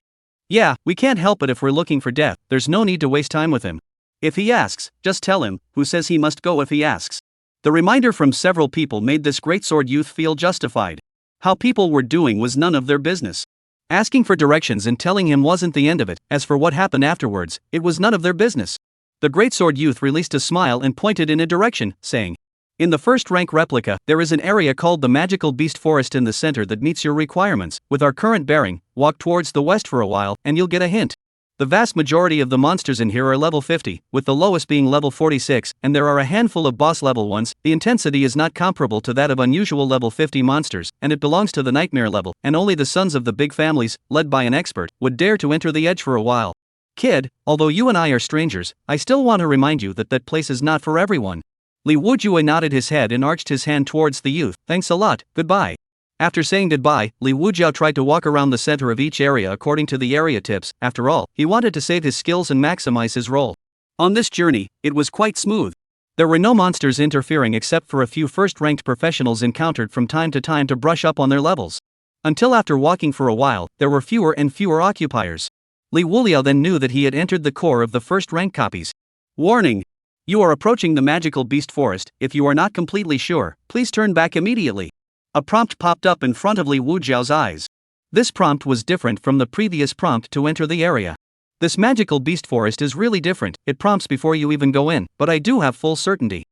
Yeah, we can't help it if we're looking for death, there's no need to waste time with him. If he asks, just tell him, who says he must go if he asks. The reminder from several people made this greatsword youth feel justified. How people were doing was none of their business. Asking for directions and telling him wasn't the end of it, as for what happened afterwards, it was none of their business. The greatsword youth released a smile and pointed in a direction, saying, in the first rank replica, there is an area called the Magical Beast Forest in the center that meets your requirements. With our current bearing, walk towards the west for a while, and you'll get a hint. The vast majority of the monsters in here are level 50, with the lowest being level 46, and there are a handful of boss level ones. The intensity is not comparable to that of unusual level 50 monsters, and it belongs to the nightmare level, and only the sons of the big families, led by an expert, would dare to enter the edge for a while. Kid, although you and I are strangers, I still want to remind you that that place is not for everyone. Liuji nodded his head and arched his hand towards the youth. Thanks a lot, goodbye. After saying goodbye, Liuji tried to walk around the center of each area according to the area tips. After all, he wanted to save his skills and maximize his role. On this journey, it was quite smooth. There were no monsters interfering except for a few first-ranked professionals encountered from time to time to brush up on their levels. Until after walking for a while, there were fewer and fewer occupiers. Liuji then knew that he had entered the core of the first-rank copies. Warning! You are approaching the Magical Beast Forest. If you are not completely sure, please turn back immediately. A prompt popped up in front of Liuji's eyes. This prompt was different from the previous prompt to enter the area. This Magical Beast Forest is really different, it prompts before you even go in, but I do have full certainty.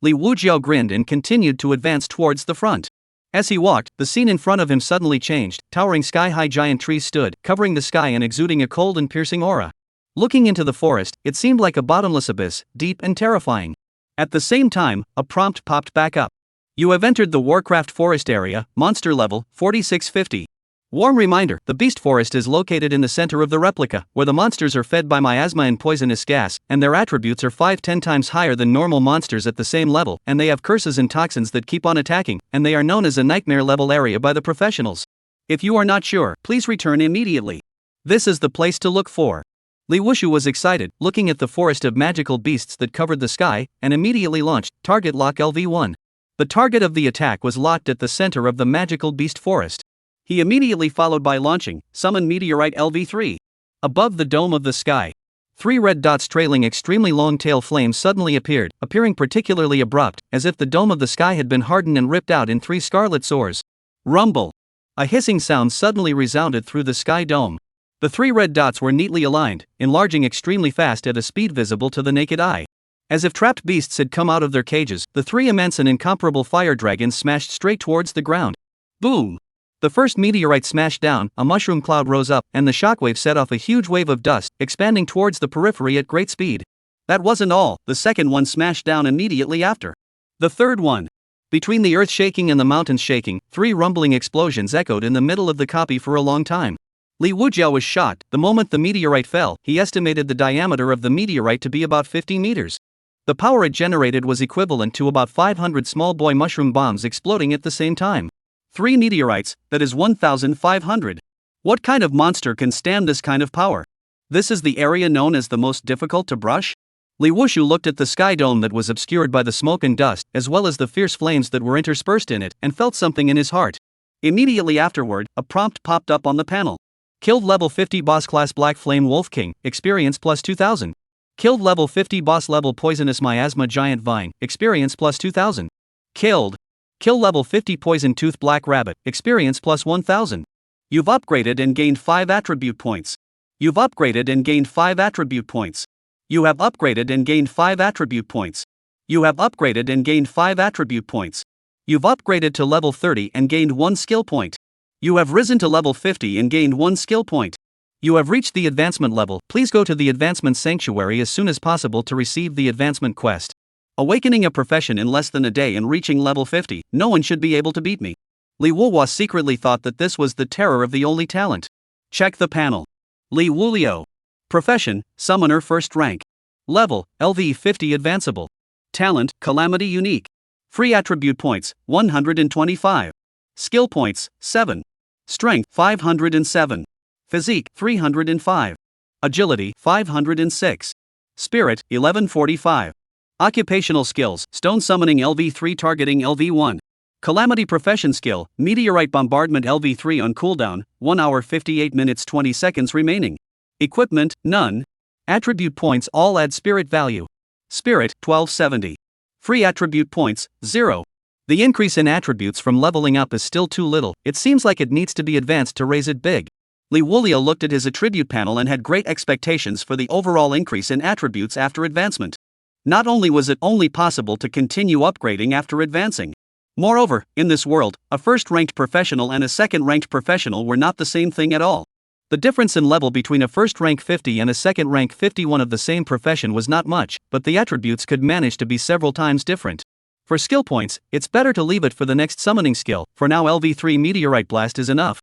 Liuji grinned and continued to advance towards the front. As he walked, the scene in front of him suddenly changed. Towering sky-high giant trees stood, covering the sky and exuding a cold and piercing aura. Looking into the forest, it seemed like a bottomless abyss, deep and terrifying. At the same time, a prompt popped back up. You have entered the Warcraft Forest area, monster level, 4650. Warm reminder, the Beast Forest is located in the center of the replica, where the monsters are fed by miasma and poisonous gas, and their attributes are 5-10 times higher than normal monsters at the same level, and they have curses and toxins that keep on attacking, and they are known as a nightmare level area by the professionals. If you are not sure, please return immediately. This is the place to look for. Liuji was excited, looking at the forest of magical beasts that covered the sky, and immediately launched Target Lock LV1. The target of the attack was locked at the center of the magical beast forest. He immediately followed by launching Summon Meteorite LV3. Above the dome of the sky, 3 red dots trailing extremely long tail flames suddenly appeared, appearing particularly abrupt, as if the dome of the sky had been hardened and ripped out in 3 scarlet sores. Rumble! A hissing sound suddenly resounded through the sky dome. The 3 red dots were neatly aligned, enlarging extremely fast at a speed visible to the naked eye. As if trapped beasts had come out of their cages, the 3 immense and incomparable fire dragons smashed straight towards the ground. Boom! The first meteorite smashed down, a mushroom cloud rose up, and the shockwave set off a huge wave of dust, expanding towards the periphery at great speed. That wasn't all, the second one smashed down immediately after. The third one. Between the earth shaking and the mountains shaking, 3 rumbling explosions echoed in the middle of the copy for a long time. Liuji was shocked. The moment the meteorite fell, he estimated the diameter of the meteorite to be about 50 meters. The power it generated was equivalent to about 500 small boy mushroom bombs exploding at the same time. 3 meteorites, that is 1,500. What kind of monster can stand this kind of power? This is the area known as the most difficult to brush? Liuji looked at the sky dome that was obscured by the smoke and dust, as well as the fierce flames that were interspersed in it, and felt something in his heart. Immediately afterward, a prompt popped up on the panel. Killed level 50 boss class Black Flame Wolf King, experience plus 2000. Killed level 50 boss level Poisonous Miasma Giant Vine, experience plus 2000. Kill level 50 Poison Tooth Black Rabbit, experience plus 1000. You've upgraded and gained 5 attribute points. You've upgraded and gained 5 attribute points. You have upgraded and gained 5 attribute points. You have upgraded and gained 5 attribute points. You've upgraded to level 30 and gained 1 skill point. You have risen to level 50 and gained 1 skill point. You have reached the advancement level. Please go to the advancement sanctuary as soon as possible to receive the advancement quest. Awakening a profession in less than a day and reaching level 50, no one should be able to beat me. Liuji secretly thought that this was the terror of the only talent. Check the panel. Liuji. Profession, Summoner first rank. Level, LV 50 advanceable. Talent, Calamity unique. Free attribute points, 125. Skill points, 7. Strength, 507. Physique, 305. Agility, 506. Spirit, 1145. Occupational skills, Stone Summoning LV3 Targeting LV1. Calamity Profession Skill, Meteorite Bombardment LV3 on cooldown, 1 hour 58 minutes 20 seconds remaining. Equipment, none. Attribute points all add spirit value. Spirit, 1270. Free attribute points, 0. The increase in attributes from leveling up is still too little. It seems like it needs to be advanced to raise it big. Liuji looked at his attribute panel and had great expectations for the overall increase in attributes after advancement. Not only was it only possible to continue upgrading after advancing. Moreover, in this world, a first-ranked professional and a second-ranked professional were not the same thing at all. The difference in level between a first-rank 50 and a second-rank 51 of the same profession was not much, but the attributes could manage to be several times different. For skill points, it's better to leave it for the next summoning skill. For now LV3 Meteorite Blast is enough.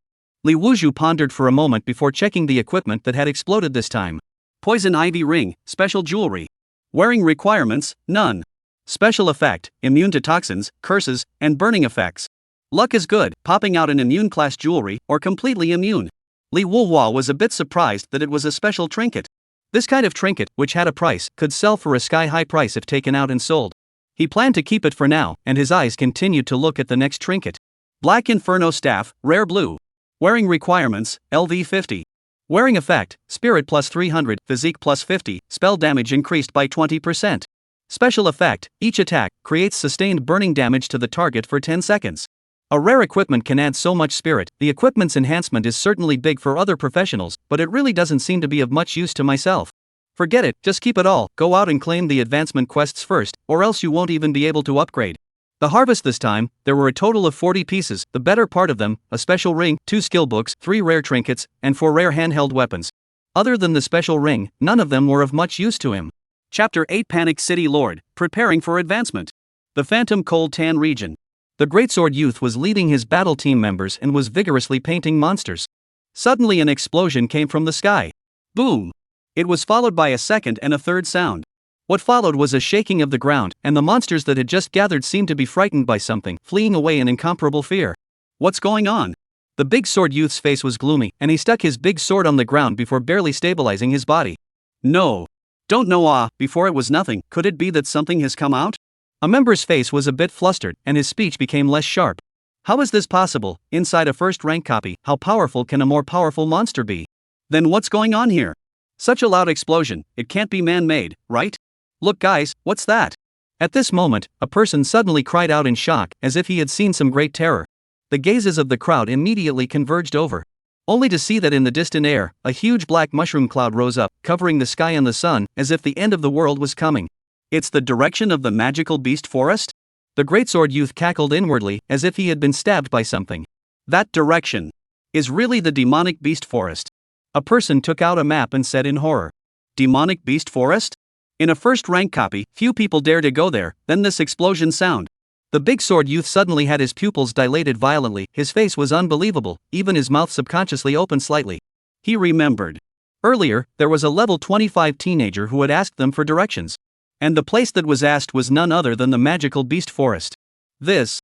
Liuji pondered for a moment before checking the equipment that had exploded this time. Poison Ivy Ring, Special Jewelry. Wearing requirements, none. Special effect, immune to toxins, curses, and burning effects. Luck is good, popping out an immune class jewelry, or completely immune. Liuji was a bit surprised that it was a special trinket. This kind of trinket, which had a price, could sell for a sky-high price if taken out and sold. He planned to keep it for now, and his eyes continued to look at the next trinket. Black Inferno Staff, Rare Blue. Wearing requirements, LV 50. Wearing effect, Spirit plus 300, Physique plus 50, Spell damage increased by 20%. Special effect, each attack creates sustained burning damage to the target for 10 seconds. A rare equipment can add so much spirit. The equipment's enhancement is certainly big for other professionals, but it really doesn't seem to be of much use to myself. Forget it, just keep it all. Go out and claim the advancement quests first, or else you won't even be able to upgrade. The harvest this time, there were a total of 40 pieces, the better part of them, a special ring, 2 skill books, 3 rare trinkets, and 4 rare handheld weapons. Other than the special ring, none of them were of much use to him. Chapter 8 Panic City Lord, Preparing for Advancement. The Phantom Cold Tan Region. The Greatsword Youth was leading his battle team members and was vigorously painting monsters. Suddenly an explosion came from the sky. Boom! It was followed by a second and a third sound. What followed was a shaking of the ground, and the monsters that had just gathered seemed to be frightened by something, fleeing away in incomparable fear. What's going on? The Big Sword Youth's face was gloomy, and he stuck his big sword on the ground before barely stabilizing his body. No. Don't know before it was nothing. Could it be that something has come out? A member's face was a bit flustered, and his speech became less sharp. How is this possible? Inside a first-rank copy, how powerful can a more powerful monster be? Then what's going on here? Such a loud explosion, it can't be man-made, right? Look guys, what's that? At this moment, a person suddenly cried out in shock, as if he had seen some great terror. The gazes of the crowd immediately converged over. Only to see that in the distant air, a huge black mushroom cloud rose up, covering the sky and the sun, as if the end of the world was coming. It's the direction of the magical beast forest? The Greatsword Youth cackled inwardly, as if he had been stabbed by something. That direction is really the demonic beast forest. A person took out a map and said in horror. Demonic beast forest? In a first-rank copy, few people dare to go there. Then this explosion sound. The big sword youth suddenly had his pupils dilated violently, his face was unbelievable, even his mouth subconsciously opened slightly. He remembered. Earlier, there was a level 25 teenager who had asked them for directions. And the place that was asked was none other than the magical beast forest. This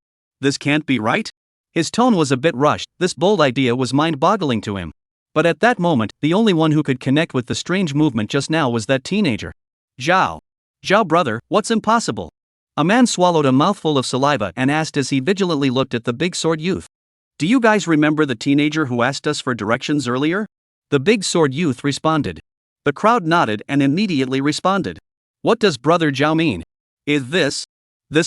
can't be right? His tone was a bit rushed, this bold idea was mind-boggling to him. But at that moment, the only one who could connect with the strange movement just now was that teenager. Zhao, brother, what's impossible? A man swallowed a mouthful of saliva and asked as he vigilantly looked at the big sword youth. Do you guys remember the teenager who asked us for directions earlier? The big sword youth responded. The crowd nodded and immediately responded. What does Brother Zhao mean? Is this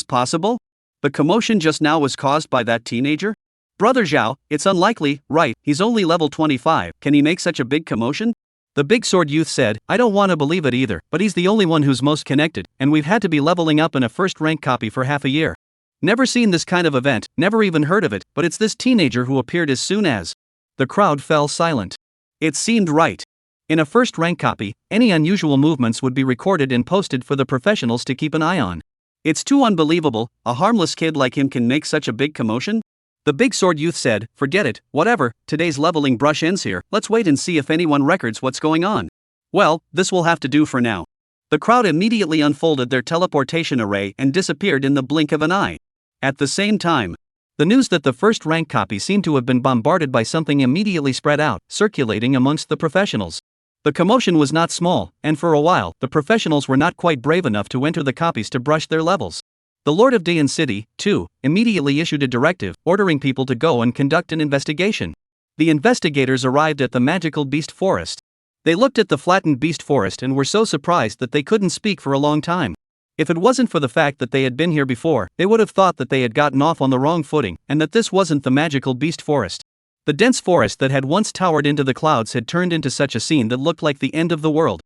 possible? The commotion just now was caused by that teenager? Brother Zhao, it's unlikely, right? He's only level 25, can he make such a big commotion? The big sword youth said, I don't want to believe it either, but he's the only one who's most connected, and we've had to be leveling up in a first-rank copy for half a year. Never seen this kind of event, never even heard of it, but it's this teenager who appeared as soon as. The crowd fell silent. It seemed right. In a first-rank copy, any unusual movements would be recorded and posted for the professionals to keep an eye on. It's too unbelievable, a harmless kid like him can make such a big commotion? The big sword youth said, forget it, whatever, today's leveling brush ends here, let's wait and see if anyone records what's going on. Well, this will have to do for now. The crowd immediately unfolded their teleportation array and disappeared in the blink of an eye. At the same time, the news that the first-rank copy seemed to have been bombarded by something immediately spread out, circulating amongst the professionals. The commotion was not small, and for a while, the professionals were not quite brave enough to enter the copies to brush their levels. The Lord of Dayan City, too, immediately issued a directive, ordering people to go and conduct an investigation. The investigators arrived at the magical beast forest. They looked at the flattened beast forest and were so surprised that they couldn't speak for a long time. If it wasn't for the fact that they had been here before, they would have thought that they had gotten off on the wrong footing, and that this wasn't the magical beast forest. The dense forest that had once towered into the clouds had turned into such a scene that looked like the end of the world.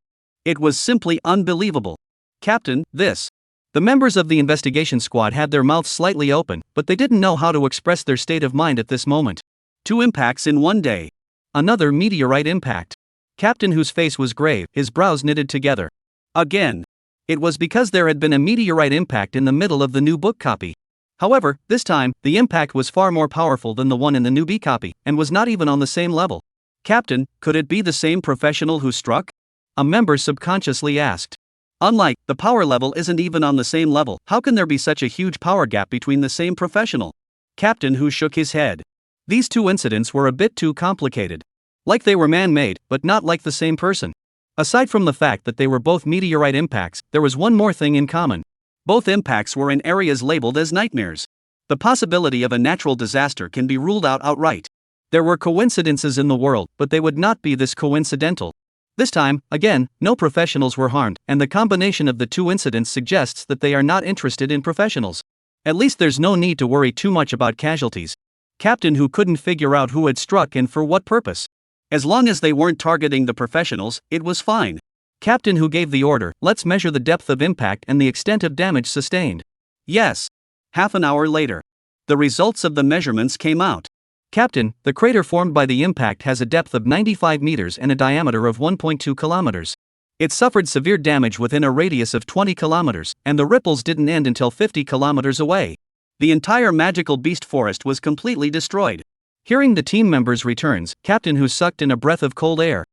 It was simply unbelievable. Captain, this. The members of the investigation squad had their mouths slightly open, but they didn't know how to express their state of mind at this moment. 2 impacts in one day. Another meteorite impact. Captain, whose face was grave, his brows knitted together. Again. It was because there had been a meteorite impact in the middle of the new book copy. However, this time, the impact was far more powerful than the one in the new B copy, and was not even on the same level. Captain, could it be the same professional who struck? A member subconsciously asked. Unlike, the power level isn't even on the same level, how can there be such a huge power gap between the same professional? Captain, who shook his head. These two incidents were a bit too complicated. Like they were man-made, but not like the same person. Aside from the fact that they were both meteorite impacts, there was one more thing in common. Both impacts were in areas labeled as nightmares. The possibility of a natural disaster can be ruled out outright. There were coincidences in the world, but they would not be this coincidental. This time, again, no professionals were harmed, and the combination of the two incidents suggests that they are not interested in professionals. At least there's no need to worry too much about casualties. Captain, who couldn't figure out who had struck and for what purpose. As long as they weren't targeting the professionals, it was fine. Captain, who gave the order, let's measure the depth of impact and the extent of damage sustained. Yes. Half an hour later. The results of the measurements came out. Captain, the crater formed by the impact has a depth of 95 meters and a diameter of 1.2 kilometers. It suffered severe damage within a radius of 20 kilometers, and the ripples didn't end until 50 kilometers away. The entire magical beast forest was completely destroyed. Hearing the team members' returns, Captain, who sucked in a breath of cold air.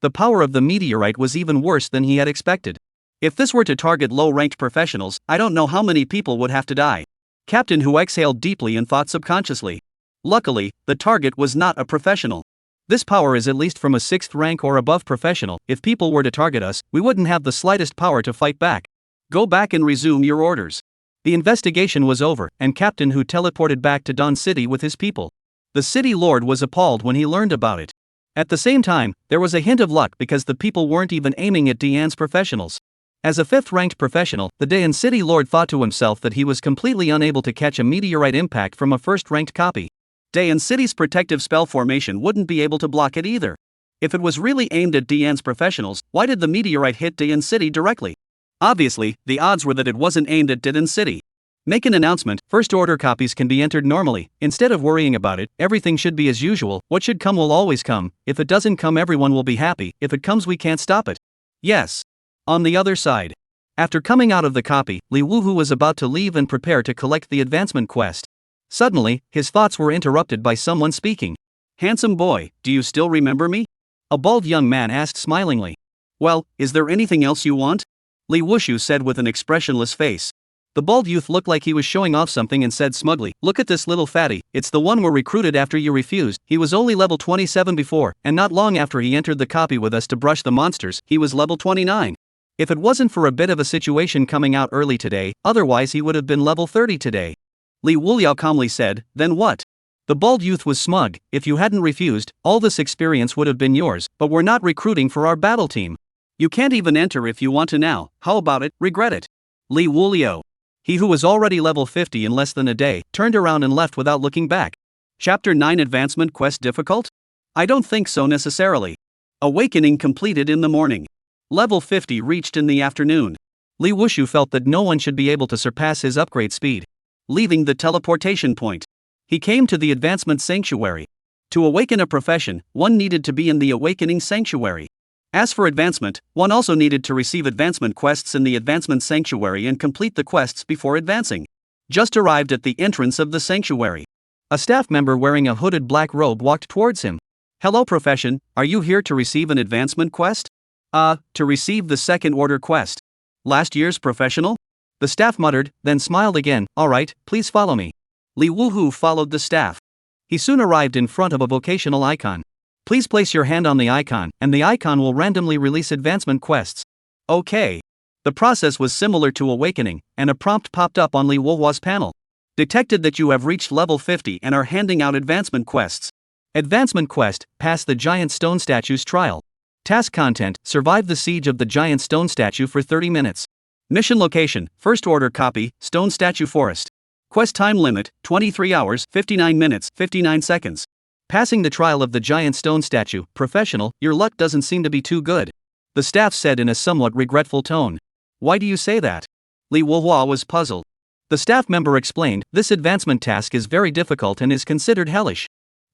The power of the meteorite was even worse than he had expected. If this were to target low-ranked professionals, I don't know how many people would have to die. Captain, who exhaled deeply and thought subconsciously. Luckily, the target was not a professional. This power is at least from a 6th rank or above professional. If people were to target us, we wouldn't have the slightest power to fight back. Go back and resume your orders. The investigation was over, and Captain, who teleported back to Dawn City with his people. The city lord was appalled when he learned about it. At the same time, there was a hint of luck because the people weren't even aiming at Dayan's professionals. As a 5th-ranked professional, the Dayan City lord thought to himself that he was completely unable to catch a meteorite impact from a 1st-ranked copy. Dayan City's protective spell formation wouldn't be able to block it either. If it was really aimed at Dayan's professionals, why did the meteorite hit Dayan City directly? Obviously, the odds were that it wasn't aimed at Dayan City. Make an announcement, first-order copies can be entered normally. Instead of worrying about it, everything should be as usual. What should come will always come. If it doesn't come, everyone will be happy. If it comes, we can't stop it. Yes. On the other side, After coming out of the copy, Li Wuhu was about to leave and prepare to collect the advancement quest. Suddenly, his thoughts were interrupted by someone speaking. "Handsome boy, do you still remember me?" A bald young man asked smilingly. "Well, is there anything else you want?" Li Wushu said with an expressionless face. The bald youth looked like he was showing off something and said smugly, "Look at this little fatty, it's the one we recruited after you refused. He was only level 27 before, and not long after he entered the copy with us to brush the monsters, he was level 29. If it wasn't for a bit of a situation coming out early today, otherwise he would have been level 30 today." Li Wuliao calmly said, "Then what?" The bald youth was smug. "If you hadn't refused, all this experience would have been yours, but we're not recruiting for our battle team. You can't even enter if you want to now. How about it, regret it?" Li Wuliao, he who was already level 50 in less than a day, turned around and left without looking back. Chapter 9 Advancement Quest difficult? I don't think so necessarily. Awakening completed in the morning. Level 50 reached in the afternoon. Li Wushu felt that no one should be able to surpass his upgrade speed. Leaving the teleportation point, he came to the Advancement Sanctuary. To awaken a profession, one needed to be in the Awakening Sanctuary. As for advancement, one also needed to receive advancement quests in the Advancement Sanctuary and complete the quests before advancing. Just arrived at the entrance of the sanctuary. A staff member wearing a hooded black robe walked towards him. "Hello profession, are you here to receive an advancement quest?" To receive the second order quest. Last year's professional? The staff muttered, then smiled again. "Alright, please follow me." Li Wuhu followed the staff. He soon arrived in front of a vocational icon. Please place your hand on the icon, and the icon will randomly release advancement quests. Okay. The process was similar to Awakening, and a prompt popped up on Li Wuhua's panel. Detected that you have reached level 50 and are handing out advancement quests. Advancement quest, pass the giant stone statue's trial. Task content, survive the siege of the giant stone statue for 30 minutes. Mission location, first order copy, stone statue forest. Quest time limit, 23 hours, 59 minutes, 59 seconds. Passing the trial of the giant stone statue, professional, your luck doesn't seem to be too good. The staff said in a somewhat regretful tone. Why do you say that? Li Wuhua was puzzled. The staff member explained, this advancement task is very difficult and is considered hellish.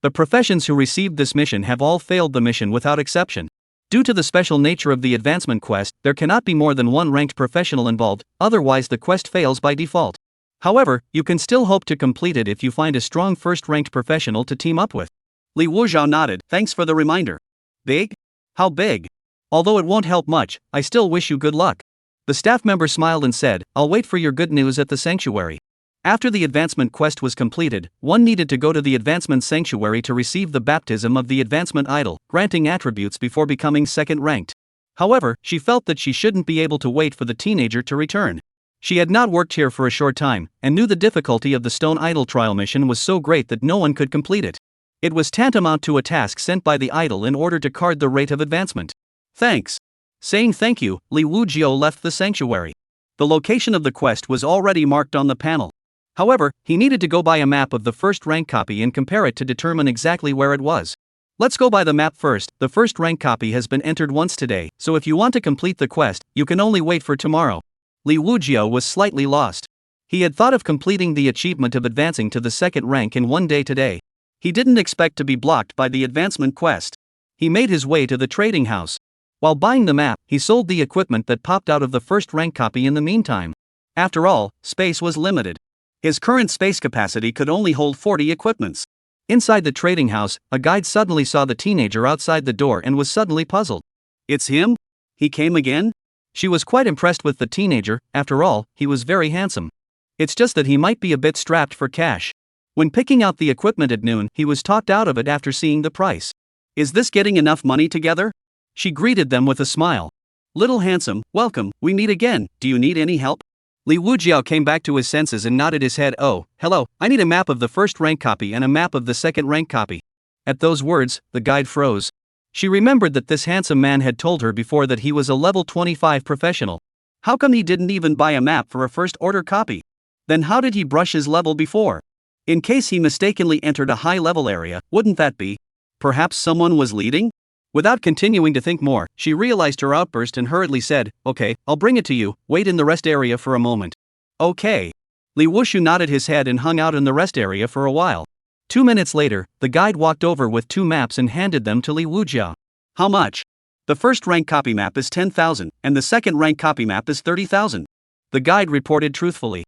The professions who received this mission have all failed the mission without exception. Due to the special nature of the advancement quest, there cannot be more than one ranked professional involved, otherwise the quest fails by default. However, you can still hope to complete it if you find a strong first-ranked professional to team up with. Li Wujiao nodded, thanks for the reminder. Big? How big? Although it won't help much, I still wish you good luck. The staff member smiled and said, I'll wait for your good news at the sanctuary. After the advancement quest was completed, one needed to go to the advancement sanctuary to receive the baptism of the advancement idol, granting attributes before becoming second ranked. However, she felt that she shouldn't be able to wait for the teenager to return. She had not worked here for a short time, and knew the difficulty of the stone idol trial mission was so great that no one could complete it. It was tantamount to a task sent by the idol in order to card the rate of advancement. Thanks. Saying thank you, Li Wujiao left the sanctuary. The location of the quest was already marked on the panel. However, he needed to go buy a map of the first rank copy and compare it to determine exactly where it was. Let's go by the map first. The first rank copy has been entered once today, so if you want to complete the quest, you can only wait for tomorrow. Li Wujiao was slightly lost. He had thought of completing the achievement of advancing to the second rank in one day today. He didn't expect to be blocked by the advancement quest. He made his way to the trading house. While buying the map, he sold the equipment that popped out of the first rank copy in the meantime. After all, space was limited. His current space capacity could only hold 40 equipments. Inside the trading house, a guide suddenly saw the teenager outside the door and was suddenly puzzled. It's him? He came again? She was quite impressed with the teenager. After all, he was very handsome. It's just that he might be a bit strapped for cash. When picking out the equipment at noon, he was talked out of it after seeing the price. Is this getting enough money together? She greeted them with a smile. Little handsome, welcome, we meet again, do you need any help? Li Wujiao came back to his senses and nodded his head. Oh, hello, I need a map of the first rank copy and a map of the second rank copy. At those words, the guide froze. She remembered that this handsome man had told her before that he was a level 25 professional. How come he didn't even buy a map for a first order copy? Then how did he brush his level before? In case he mistakenly entered a high level area, wouldn't that be? Perhaps someone was leading? Without continuing to think more, she realized her outburst and hurriedly said, okay, I'll bring it to you, wait in the rest area for a moment. Okay. Li Wushu nodded his head and hung out in the rest area for a while. 2 minutes later, the guide walked over with 2 maps and handed them to Li Wujiao. How much? The first rank copy map is 10,000, and the second rank copy map is 30,000. The guide reported truthfully.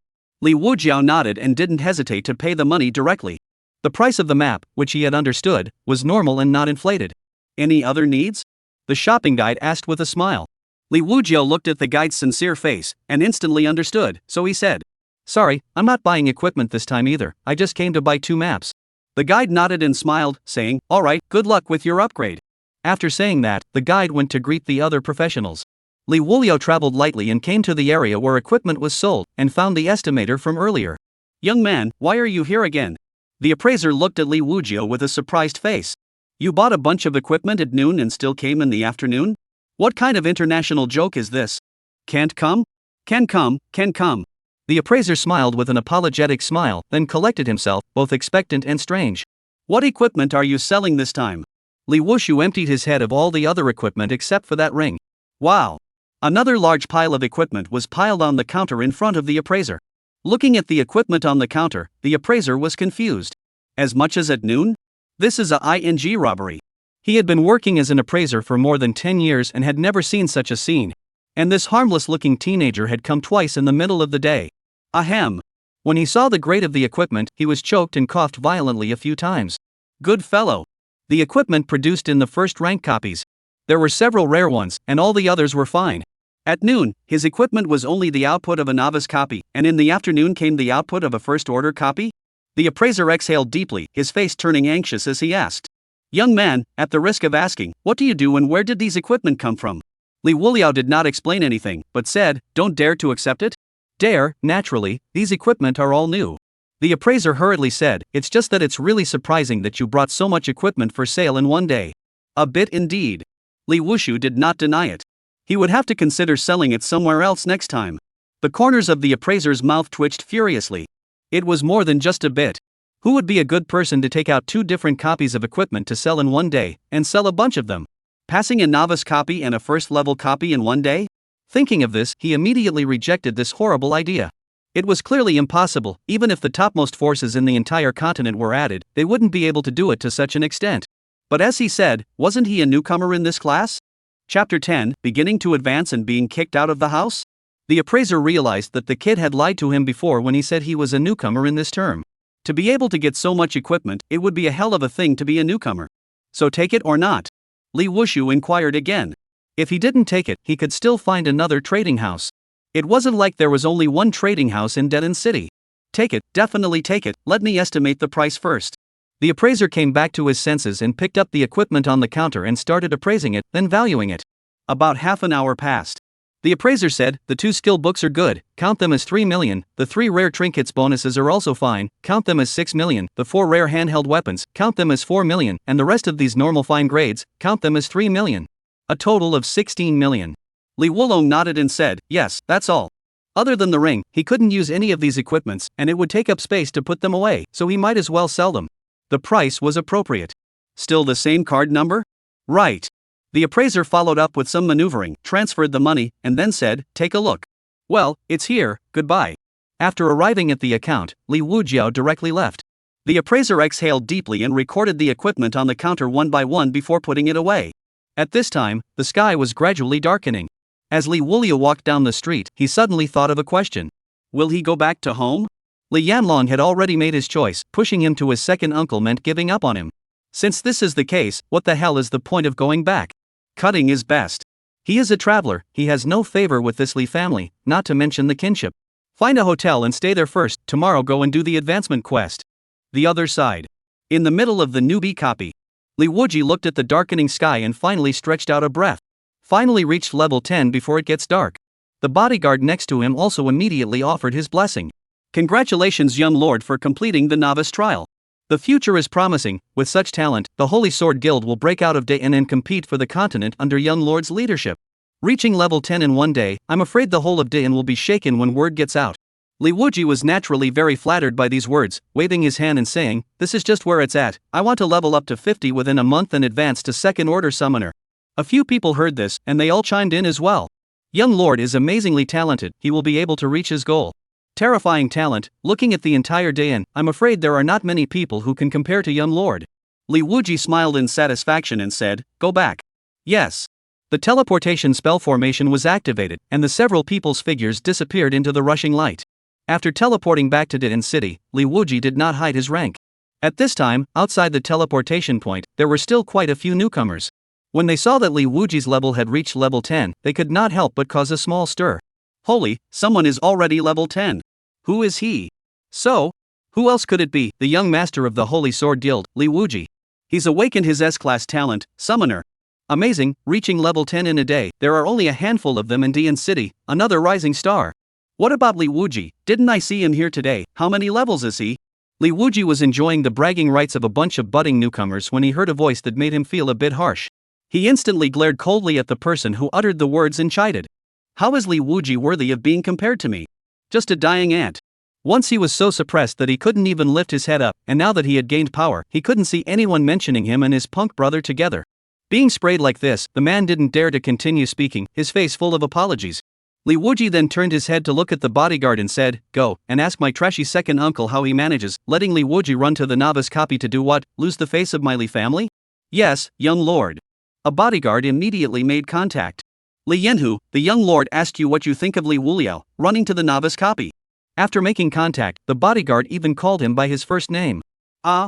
Liuji nodded and didn't hesitate to pay the money directly. The price of the map, which he had understood, was normal and not inflated. Any other needs? The shopping guide asked with a smile. Liuji looked at the guide's sincere face and instantly understood, so he said, "Sorry, I'm not buying equipment this time either, I just came to buy 2 maps." The guide nodded and smiled, saying, "Alright, good luck with your upgrade." After saying that, the guide went to greet the other professionals. Liuji traveled lightly and came to the area where equipment was sold, and found the estimator from earlier. "Young man, why are you here again?" The appraiser looked at Liuji with a surprised face. "You bought a bunch of equipment at noon and still came in the afternoon? What kind of international joke is this? Can't come? Can come, can come." The appraiser smiled with an apologetic smile, then collected himself, both expectant and strange. "What equipment are you selling this time?" Liuji emptied his head of all the other equipment except for that ring. Wow! Another large pile of equipment was piled on the counter in front of the appraiser. Looking at the equipment on the counter, the appraiser was confused. As much as at noon? This is a ing robbery. He had been working as an appraiser for more than 10 years and had never seen such a scene. And this harmless-looking teenager had come twice in the middle of the day. Ahem! When he saw the grade of the equipment, he was choked and coughed violently a few times. Good fellow! The equipment produced in the first rank copies. There were several rare ones, and all the others were fine. At noon, his equipment was only the output of a novice copy, and in the afternoon came the output of a first-order copy? The appraiser exhaled deeply, his face turning anxious as he asked. "Young man, at the risk of asking, what do you do and where did these equipment come from?" Liuji did not explain anything, but said, "Don't dare to accept it?" "Dare, naturally, these equipment are all new." The appraiser hurriedly said, "It's just that it's really surprising that you brought so much equipment for sale in one day." A bit indeed. Liuji did not deny it. He would have to consider selling it somewhere else next time. The corners of the appraiser's mouth twitched furiously. It was more than just a bit. Who would be a good person to take out 2 different copies of equipment to sell in one day, and sell a bunch of them? Passing a novice copy and a first-level copy in one day? Thinking of this, he immediately rejected this horrible idea. It was clearly impossible. Even if the topmost forces in the entire continent were added, they wouldn't be able to do it to such an extent. But as he said, wasn't he a newcomer in this class? Chapter 10, Beginning to Advance and Being Kicked Out of the House? The appraiser realized that the kid had lied to him before when he said he was a newcomer in this term. To be able to get so much equipment, it would be a hell of a thing to be a newcomer. So take it or not? Liuji inquired again. If he didn't take it, he could still find another trading house. It wasn't like there was only one trading house in Dedan City. "Take it, definitely take it, let me estimate the price first." The appraiser came back to his senses and picked up the equipment on the counter and started appraising it, then valuing it. About half an hour passed. The appraiser said, "The 2 skill books are good, count them as 3 million, the 3 rare trinkets bonuses are also fine, count them as 6 million, the 4 rare handheld weapons, count them as 4 million, and the rest of these normal fine grades, count them as 3 million. A total of 16 million. Liuji nodded and said, "Yes, that's all." Other than the ring, he couldn't use any of these equipments, and it would take up space to put them away, so he might as well sell them. The price was appropriate. Still the same card number? Right. The appraiser followed up with some maneuvering, transferred the money, and then said, "Take a look." "Well, it's here, goodbye." After arriving at the account, Liuji directly left. The appraiser exhaled deeply and recorded the equipment on the counter one by one before putting it away. At this time, the sky was gradually darkening. As Liuji walked down the street, he suddenly thought of a question. Will he go back to home? Li Yanlong had already made his choice. Pushing him to his second uncle meant giving up on him. Since this is the case, what the hell is the point of going back? Cutting is best. He is a traveler, he has no favor with this Li family, not to mention the kinship. Find a hotel and stay there first, tomorrow go and do the advancement quest. The other side. In the middle of the newbie copy. Liuji looked at the darkening sky and finally stretched out a breath. Finally reached level 10 before it gets dark. The bodyguard next to him also immediately offered his blessing. Congratulations, young lord, for completing the novice trial. The future is promising. With such talent, the Holy Sword Guild will break out of Dayan and compete for the continent under young lord's leadership. Reaching level 10 in one day, I'm afraid the whole of Dayan will be shaken when word gets out. Liuji was naturally very flattered by these words, waving his hand and saying, "This is just where it's at. I want to level up to 50 within a month and advance to second order summoner." A few people heard this, and they all chimed in as well. Young lord is amazingly talented, he will be able to reach his goal. Terrifying talent. Looking at the entire Dayan, I'm afraid there are not many people who can compare to young lord. Liuji smiled in satisfaction and said, "Go back." Yes. The teleportation spell formation was activated, and the several people's figures disappeared into the rushing light. After teleporting back to Ditan City, Liuji did not hide his rank. At this time, outside the teleportation point, there were still quite a few newcomers. When they saw that Liuji's level had reached level 10, they could not help but cause a small stir. Holy, someone is already level 10. Who is he? So, who else could it be? The young master of the Holy Sword Guild, Liuji. He's awakened his S-class talent, Summoner. Amazing, reaching level 10 in a day. There are only a handful of them in Dian City, another rising star. What about Liuji? Didn't I see him here today? How many levels is he? Liuji was enjoying the bragging rights of a bunch of budding newcomers when he heard a voice that made him feel a bit harsh. He instantly glared coldly at the person who uttered the words and chided. How is Liuji worthy of being compared to me? Just a dying ant. Once he was so suppressed that he couldn't even lift his head up, and now that he had gained power, he couldn't see anyone mentioning him and his punk brother together. Being sprayed like this, the man didn't dare to continue speaking, his face full of apologies. Liuji then turned his head to look at the bodyguard and said, "Go, and ask my trashy second uncle how he manages, letting Liuji run to the novice copy to do what, lose the face of my Li family?" "Yes, young lord." A bodyguard immediately made contact. "Li Yanhu, the young lord asked you what you think of Li Wuliao, running to the novice copy." After making contact, the bodyguard even called him by his first name. I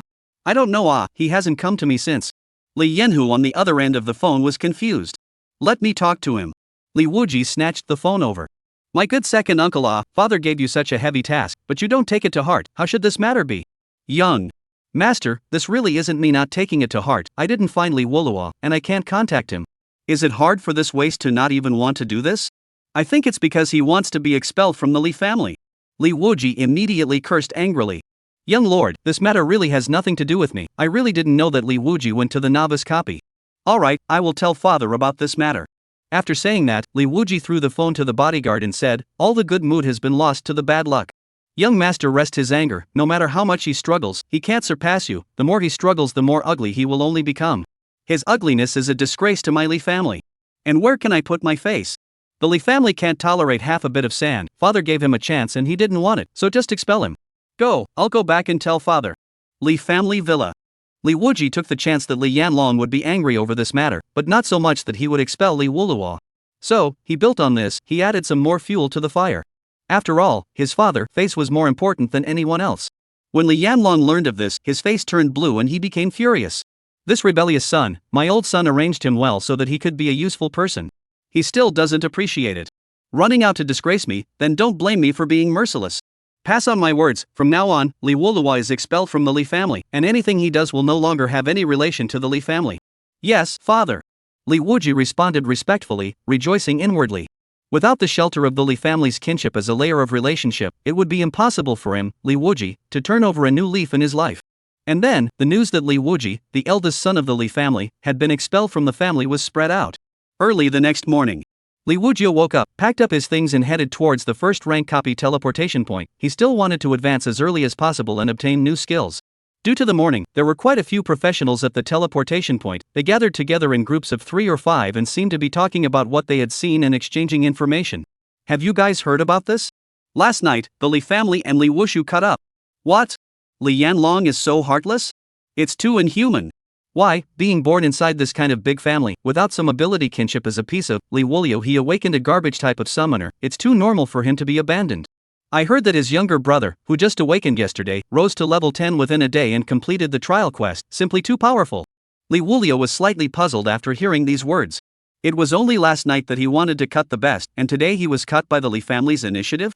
don't know he hasn't come to me since." Li Yanhu on the other end of the phone was confused. "Let me talk to him." Liuji snatched the phone over. "My good second uncle father gave you such a heavy task, but you don't take it to heart. How should this matter be?" "Young master, this really isn't me not taking it to heart. I didn't find Li Wuliao, and I can't contact him." "Is it hard for this waste to not even want to do this?" "I think it's because he wants to be expelled from the Li family." Liuji immediately cursed angrily. "Young lord, this matter really has nothing to do with me. I really didn't know that Liuji went to the novice copy." "Alright, I will tell father about this matter." After saying that, Liuji threw the phone to the bodyguard and said, "All the good mood has been lost to the bad luck. Young master, rest his anger. No matter how much he struggles, he can't surpass you. The more he struggles, the more ugly he will only become. His ugliness is a disgrace to my Li family. And where can I put my face? The Li family can't tolerate half a bit of sand. Father gave him a chance and he didn't want it, so just expel him." "Go, I'll go back and tell father." Li family villa. Liuji took the chance that Li Yanlong would be angry over this matter, but not so much that he would expel Li Wuliao. So, he built on this, he added some more fuel to the fire. After all, his father's face was more important than anyone else. When Li Yanlong learned of this, his face turned blue and he became furious. This rebellious son, my old son arranged him well so that he could be a useful person. He still doesn't appreciate it. Running out to disgrace me, then don't blame me for being merciless. Pass on my words, from now on, Li Wuliao is expelled from the Li family, and anything he does will no longer have any relation to the Li family. "Yes, father." Liuji responded respectfully, rejoicing inwardly. Without the shelter of the Li family's kinship as a layer of relationship, it would be impossible for him, Liuji, to turn over a new leaf in his life. And then, the news that Liuji, the eldest son of the Li family, had been expelled from the family was spread out. Early the next morning, Liuji woke up, packed up his things and headed towards the first rank copy teleportation point. He still wanted to advance as early as possible and obtain new skills. Due to the morning, there were quite a few professionals at the teleportation point. They gathered together in groups of 3 or 5 and seemed to be talking about what they had seen and exchanging information. "Have you guys heard about this? Last night, the Li family and Li Wushu cut up." "What? Li Yanlong is so heartless? It's too inhuman." "Why, being born inside this kind of big family, without some ability kinship as a piece of Li Wuliao, he awakened a garbage type of summoner. It's too normal for him to be abandoned. I heard that his younger brother, who just awakened yesterday, rose to level 10 within a day and completed the trial quest, simply too powerful." Li Wuliao was slightly puzzled after hearing these words. It was only last night that he wanted to cut the best, and today he was cut by the Li family's initiative?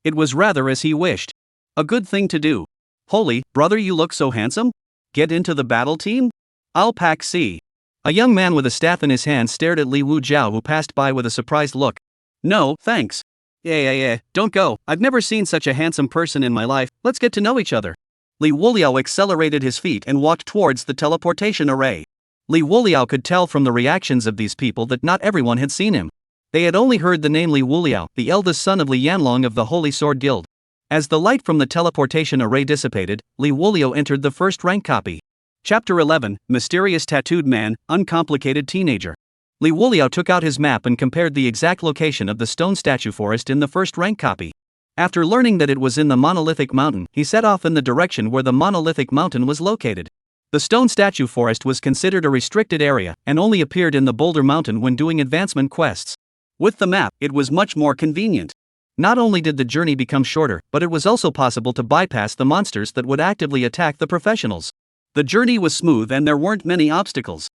It was rather as he wished. A good thing to do. "Holy, brother, you look so handsome? Get into the battle team? I'll pack C." A young man with a staff in his hand stared at Li Wujiao, who passed by with a surprised look. "No, thanks. Yeah, don't go. I've never seen such a handsome person in my life. Let's get to know each other." Li Wuliao accelerated his feet and walked towards the teleportation array. Li Wuliao could tell from the reactions of these people that not everyone had seen him. They had only heard the name Li Wuliao, the eldest son of Li Yanlong of the Holy Sword Guild. As the light from the teleportation array dissipated, Li Wuliao entered the first rank copy. Chapter 11, Mysterious Tattooed Man, Uncomplicated Teenager. Li Wuliao took out his map and compared the exact location of the stone statue forest in the first rank copy. After learning that it was in the monolithic mountain, he set off in the direction where the monolithic mountain was located. The stone statue forest was considered a restricted area and only appeared in the Boulder Mountain when doing advancement quests. With the map, it was much more convenient. Not only did the journey become shorter, but it was also possible to bypass the monsters that would actively attack the professionals. The journey was smooth and there weren't many obstacles.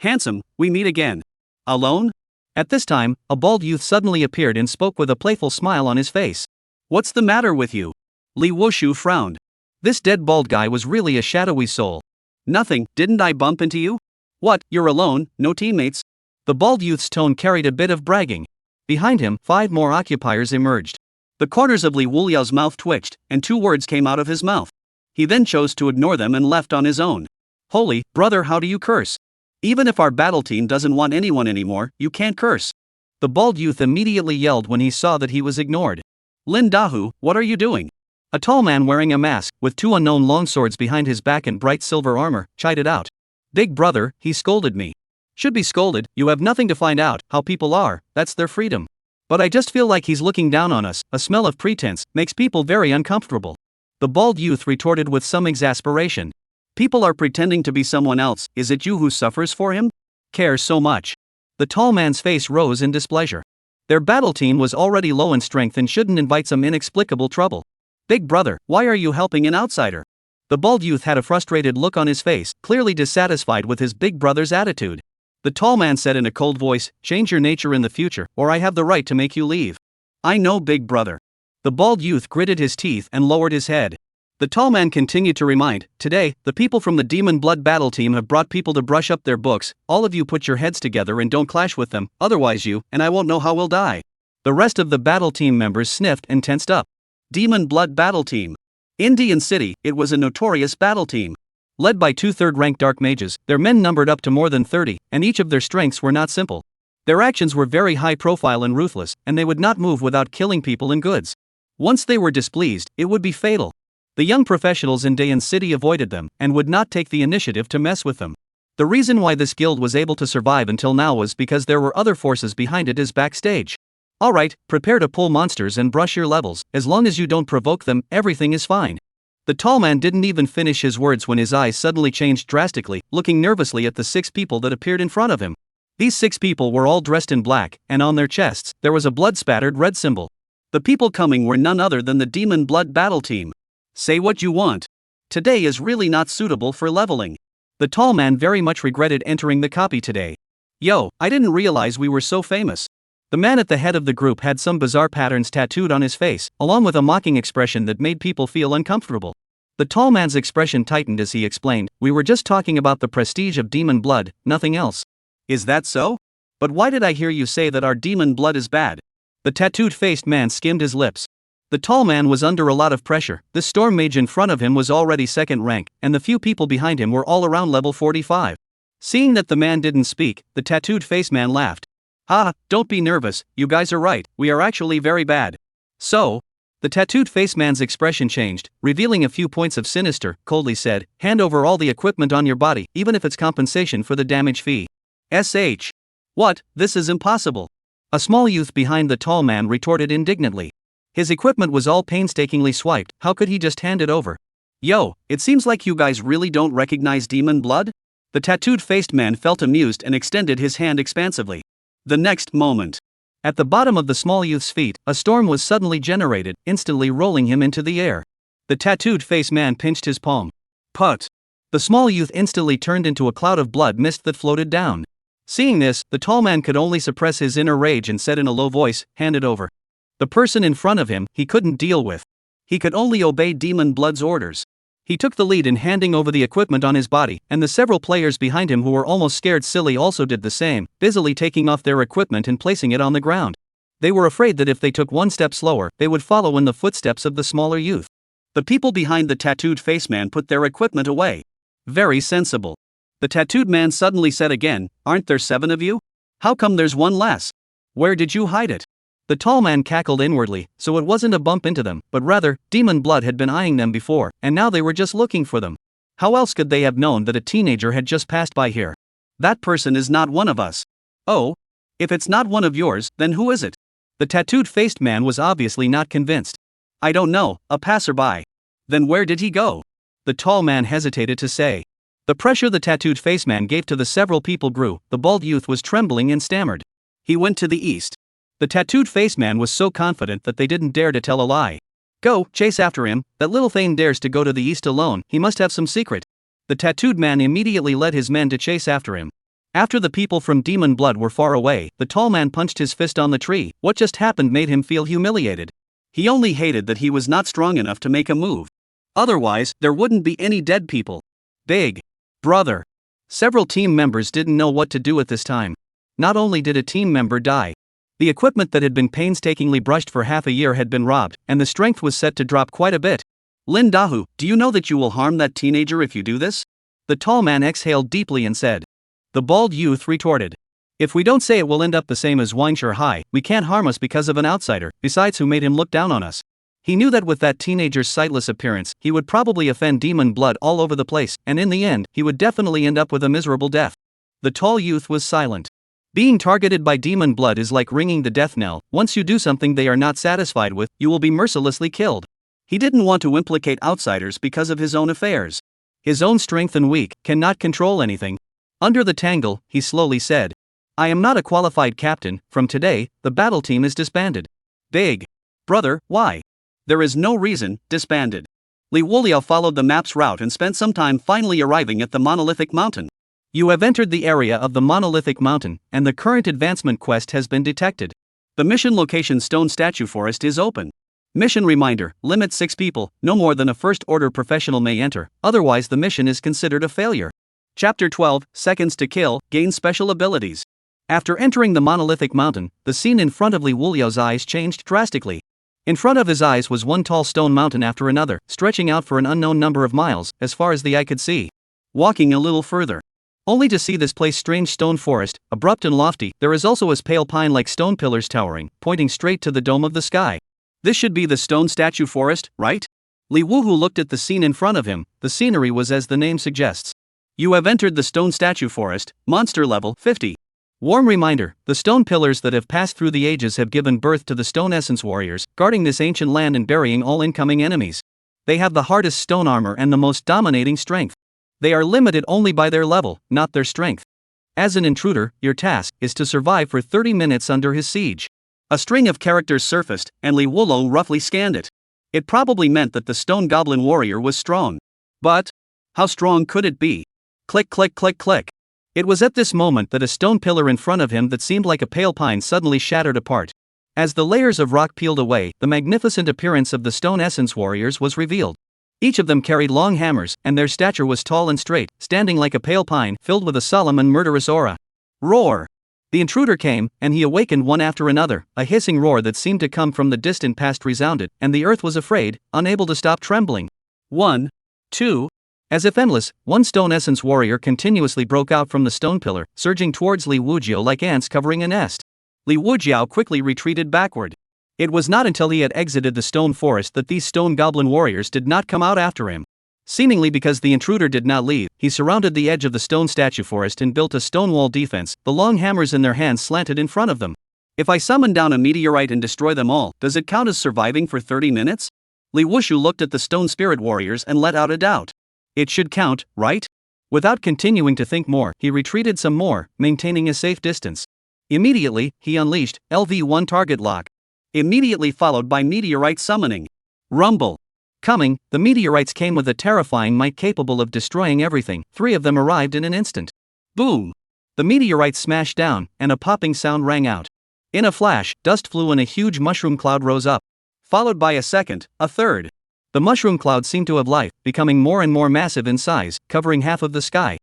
Handsome, we meet again. Alone? At this time, a bald youth suddenly appeared and spoke with a playful smile on his face. What's the matter with you? Liuji frowned. This dead bald guy was really a shadowy soul. Nothing, didn't I bump into you? What, you're alone, no teammates? The bald youth's tone carried a bit of bragging. Behind him, 5 more occupiers emerged. The corners of Li Wuliao's mouth twitched, and 2 words came out of his mouth. He then chose to ignore them and left on his own. Holy, brother, how do you curse? Even if our battle team doesn't want anyone anymore, you can't curse. The bald youth immediately yelled when he saw that he was ignored. Lin Dahu, what are you doing? A tall man wearing a mask, with 2 unknown longswords behind his back and bright silver armor, chided out. Big brother, he scolded me. Should be scolded, you have nothing to find out how people are, that's their freedom. But I just feel like he's looking down on us, a smell of pretense makes people very uncomfortable. The bald youth retorted with some exasperation. People are pretending to be someone else, is it you who suffers for him? Cares so much. The tall man's face rose in displeasure. Their battle team was already low in strength and shouldn't invite some inexplicable trouble. Big brother, why are you helping an outsider? The bald youth had a frustrated look on his face, clearly dissatisfied with his big brother's attitude. The tall man said in a cold voice, change your nature in the future, or I have the right to make you leave. I know, big brother. The bald youth gritted his teeth and lowered his head. The tall man continued to remind, today, the people from the Demon Blood battle team have brought people to brush up their books, all of you put your heads together and don't clash with them, otherwise you, and I won't know how we'll die. The rest of the battle team members sniffed and tensed up. Demon Blood battle team. Indian City, it was a notorious battle team. Led by 2 third-rank dark mages, their men numbered up to more than 30, and each of their strengths were not simple. Their actions were very high-profile and ruthless, and they would not move without killing people and goods. Once they were displeased, it would be fatal. The young professionals in Dayan City avoided them, and would not take the initiative to mess with them. The reason why this guild was able to survive until now was because there were other forces behind it as backstage. Alright, prepare to pull monsters and brush your levels, as long as you don't provoke them, everything is fine. The tall man didn't even finish his words when his eyes suddenly changed drastically, looking nervously at the 6 people that appeared in front of him. These 6 people were all dressed in black, and on their chests, there was a blood-spattered red symbol. The people coming were none other than the Demon Blood battle team. Say what you want. Today is really not suitable for leveling. The tall man very much regretted entering the copy today. Yo, I didn't realize we were so famous. The man at the head of the group had some bizarre patterns tattooed on his face, along with a mocking expression that made people feel uncomfortable. The tall man's expression tightened as he explained, we were just talking about the prestige of Demon Blood, nothing else. Is that so? But why did I hear you say that our Demon Blood is bad? The tattooed-faced man skimmed his lips. The tall man was under a lot of pressure. The storm mage in front of him was already 2nd rank, and the few people behind him were all around level 45. Seeing that the man didn't speak, the tattooed-faced man laughed. Don't be nervous, you guys are right, we are actually very bad. So? The tattooed-faced man's expression changed, revealing a few points of sinister, coldly said, hand over all the equipment on your body, even if it's compensation for the damage fee. What, this is impossible. A small youth behind the tall man retorted indignantly. His equipment was all painstakingly swiped, how could he just hand it over? Yo, it seems like you guys really don't recognize Demon Blood? The tattooed-faced man felt amused and extended his hand expansively. The next moment. At the bottom of the small youth's feet, a storm was suddenly generated, instantly rolling him into the air. The tattooed-faced man pinched his palm. Put. The small youth instantly turned into a cloud of blood mist that floated down. Seeing this, the tall man could only suppress his inner rage and said in a low voice, hand it over. The person in front of him, he couldn't deal with. He could only obey Demon Blood's orders. He took the lead in handing over the equipment on his body, and the several players behind him who were almost scared silly also did the same, busily taking off their equipment and placing it on the ground. They were afraid that if they took one step slower, they would follow in the footsteps of the smaller youth. The people behind the tattooed face man put their equipment away. Very sensible. The tattooed man suddenly said again, aren't there 7 of you? How come there's 1 less? Where did you hide it? The tall man cackled inwardly, so it wasn't a bump into them, but rather, Demon Blood had been eyeing them before, and now they were just looking for them. How else could they have known that a teenager had just passed by here? That person is not one of us. Oh? If it's not one of yours, then who is it? The tattooed-faced man was obviously not convinced. I don't know, a passerby. Then where did he go? the tall man hesitated to say. The pressure the tattooed face man gave to the several people grew. The bald youth was trembling and stammered. He went to the east. The tattooed face man was so confident that they didn't dare to tell a lie. Go, chase after him, that little thing dares to go to the east alone, he must have some secret. The tattooed man immediately led his men to chase after him. After the people from Demon Blood were far away, the tall man punched his fist on the tree. What just happened made him feel humiliated. He only hated that he was not strong enough to make a move. Otherwise, there wouldn't be any dead people. Big brother. Several team members didn't know what to do at this time. Not only did a team member die, the equipment that had been painstakingly brushed for half a year had been robbed, and the strength was set to drop quite a bit. Lin Dahu, do you know that you will harm that teenager if you do this? The tall man exhaled deeply and said. The bald youth retorted. If we don't say it will end up the same as Wangshur High, we can't harm us because of an outsider, besides who made him look down on us. He knew that with that teenager's sightless appearance, he would probably offend Demon Blood all over the place, and in the end, he would definitely end up with a miserable death. The tall youth was silent. Being targeted by Demon Blood is like ringing the death knell. Once you do something they are not satisfied with, you will be mercilessly killed. He didn't want to implicate outsiders because of his own affairs. His own strength and weak, cannot control anything. Under the tangle, he slowly said. I am not a qualified captain. From today, the battle team is disbanded. Big brother, why? There is no reason, disbanded. Liuji followed the map's route and spent some time finally arriving at the monolithic mountain. You have entered the area of the monolithic mountain, and the current advancement quest has been detected. The mission location Stone Statue Forest is open. Mission reminder, limit 6 people, no more than a first-order professional may enter, otherwise the mission is considered a failure. Chapter 12, Seconds to Kill, Gain Special Abilities. After entering the monolithic mountain, the scene in front of Liuji's eyes changed drastically. In front of his eyes was one tall stone mountain after another, stretching out for an unknown number of miles, as far as the eye could see. Walking a little further, only to see this place strange stone forest, abrupt and lofty. There is also as pale pine-like stone pillars towering, pointing straight to the dome of the sky. This should be the stone statue forest, right? Liuji looked at the scene in front of him. The scenery was as the name suggests. You have entered the stone statue forest, monster level 50. Warm reminder, the stone pillars that have passed through the ages have given birth to the stone essence warriors, guarding this ancient land and burying all incoming enemies. They have the hardest stone armor and the most dominating strength. They are limited only by their level, not their strength. As an intruder, your task is to survive for 30 minutes under his siege. A string of characters surfaced, and Liuji roughly scanned it. It probably meant that the stone goblin warrior was strong. But how strong could it be? Click, click, click, click. It was at this moment that a stone pillar in front of him that seemed like a pale pine suddenly shattered apart. As the layers of rock peeled away, the magnificent appearance of the stone essence warriors was revealed. Each of them carried long hammers, and their stature was tall and straight, standing like a pale pine, filled with a solemn and murderous aura. Roar! The intruder came, and he awakened one after another. A hissing roar that seemed to come from the distant past resounded, and the earth was afraid, unable to stop trembling. 1, 2. As if endless, one stone essence warrior continuously broke out from the stone pillar, surging towards Liuji like ants covering a nest. Liuji quickly retreated backward. It was not until he had exited the stone forest that these stone goblin warriors did not come out after him. Seemingly because the intruder did not leave, he surrounded the edge of the stone statue forest and built a stone wall defense. The long hammers in their hands slanted in front of them. If I summon down a meteorite and destroy them all, does it count as surviving for 30 minutes? Liuji looked at the stone spirit warriors and let out a doubt. It should count, right? Without continuing to think more, he retreated some more, maintaining a safe distance. Immediately, he unleashed LV1 target lock. Immediately followed by meteorite summoning. Rumble. Coming, the meteorites came with a terrifying might capable of destroying everything. 3 of them arrived in an instant. Boom! The meteorites smashed down, and a popping sound rang out. In a flash, dust flew and a huge mushroom cloud rose up. Followed by a second, a third. The mushroom cloud seemed to have life, becoming more and more massive in size, covering half of the sky.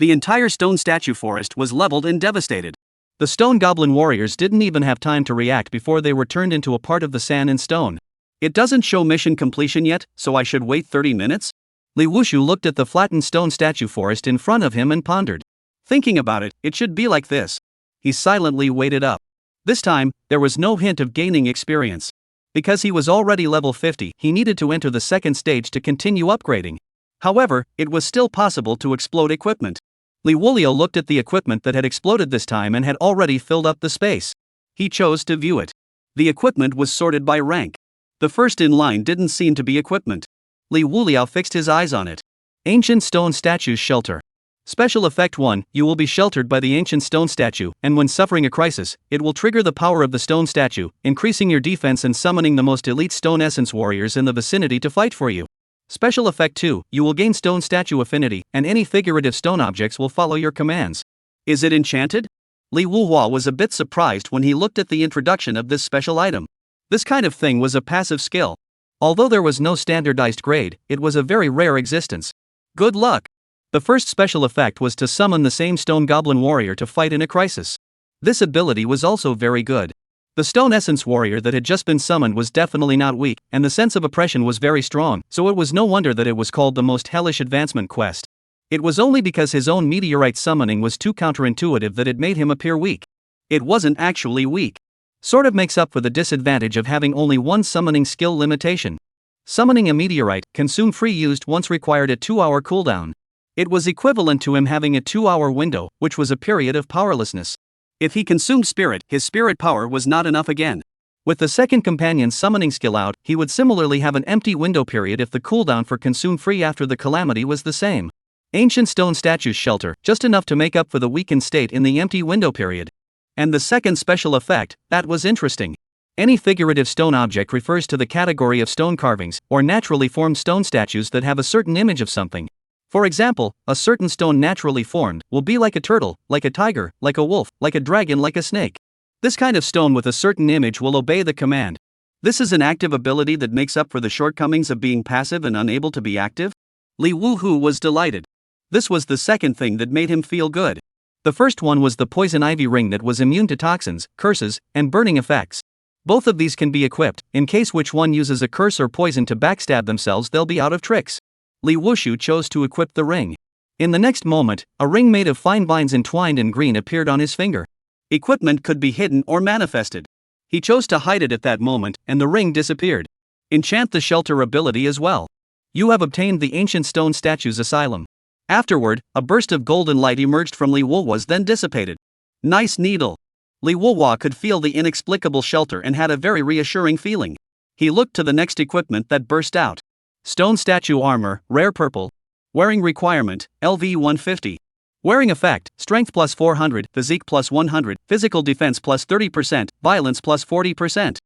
The entire stone statue forest was leveled and devastated. The stone goblin warriors didn't even have time to react before they were turned into a part of the sand and stone. It doesn't show mission completion yet, so I should wait 30 minutes? Liuji looked at the flattened stone statue forest in front of him and pondered. Thinking about it, it should be like this. He silently waited up. This time, there was no hint of gaining experience. Because he was already level 50, he needed to enter the second stage to continue upgrading. However, it was still possible to explode equipment. Liuji looked at the equipment that had exploded this time and had already filled up the space. He chose to view it. The equipment was sorted by rank. The first in line didn't seem to be equipment. Li Wuliao fixed his eyes on it. Ancient Stone Statue's Shelter. Special Effect 1, you will be sheltered by the ancient stone statue, and when suffering a crisis, it will trigger the power of the stone statue, increasing your defense and summoning the most elite stone essence warriors in the vicinity to fight for you. Special Effect 2, you will gain stone statue affinity, and any figurative stone objects will follow your commands. Is it enchanted? Li Wuhua was a bit surprised when he looked at the introduction of this special item. This kind of thing was a passive skill. Although there was no standardized grade, it was a very rare existence. Good luck! The first special effect was to summon the same stone goblin warrior to fight in a crisis. This ability was also very good. The stone essence warrior that had just been summoned was definitely not weak, and the sense of oppression was very strong, so it was no wonder that it was called the most hellish advancement quest. It was only because his own meteorite summoning was too counterintuitive that it made him appear weak. It wasn't actually weak. Sort of makes up for the disadvantage of having only one summoning skill limitation. Summoning a meteorite, consume free used once required a 2-hour cooldown. It was equivalent to him having a 2-hour window, which was a period of powerlessness. If he consumed spirit, his spirit power was not enough again. With the second companion's summoning skill out, he would similarly have an empty window period if the cooldown for consume free after the calamity was the same. Ancient Stone Statue's Shelter, just enough to make up for the weakened state in the empty window period. And the second special effect, that was interesting. Any figurative stone object refers to the category of stone carvings, or naturally formed stone statues that have a certain image of something. For example, a certain stone naturally formed will be like a turtle, like a tiger, like a wolf, like a dragon, like a snake. This kind of stone with a certain image will obey the command. This is an active ability that makes up for the shortcomings of being passive and unable to be active. Li Wuhu was delighted. This was the second thing that made him feel good. The first one was the poison ivy ring that was immune to toxins, curses, and burning effects. Both of these can be equipped. In case which one uses a curse or poison to backstab themselves, they'll be out of tricks. Li Wushu chose to equip the ring. In the next moment, a ring made of fine vines entwined in green appeared on his finger. Equipment could be hidden or manifested. He chose to hide it at that moment, and the ring disappeared. Enchant the shelter ability as well. You have obtained the ancient stone statue's asylum. Afterward, a burst of golden light emerged from Li Wuhua's, then dissipated. Nice needle. Li Wuhua could feel the inexplicable shelter and had a very reassuring feeling. He looked to the next equipment that burst out. Stone statue armor, rare purple. Wearing requirement, LV 150. Wearing effect, strength plus 400, physique plus 100, physical defense plus 30%, violence plus 40%.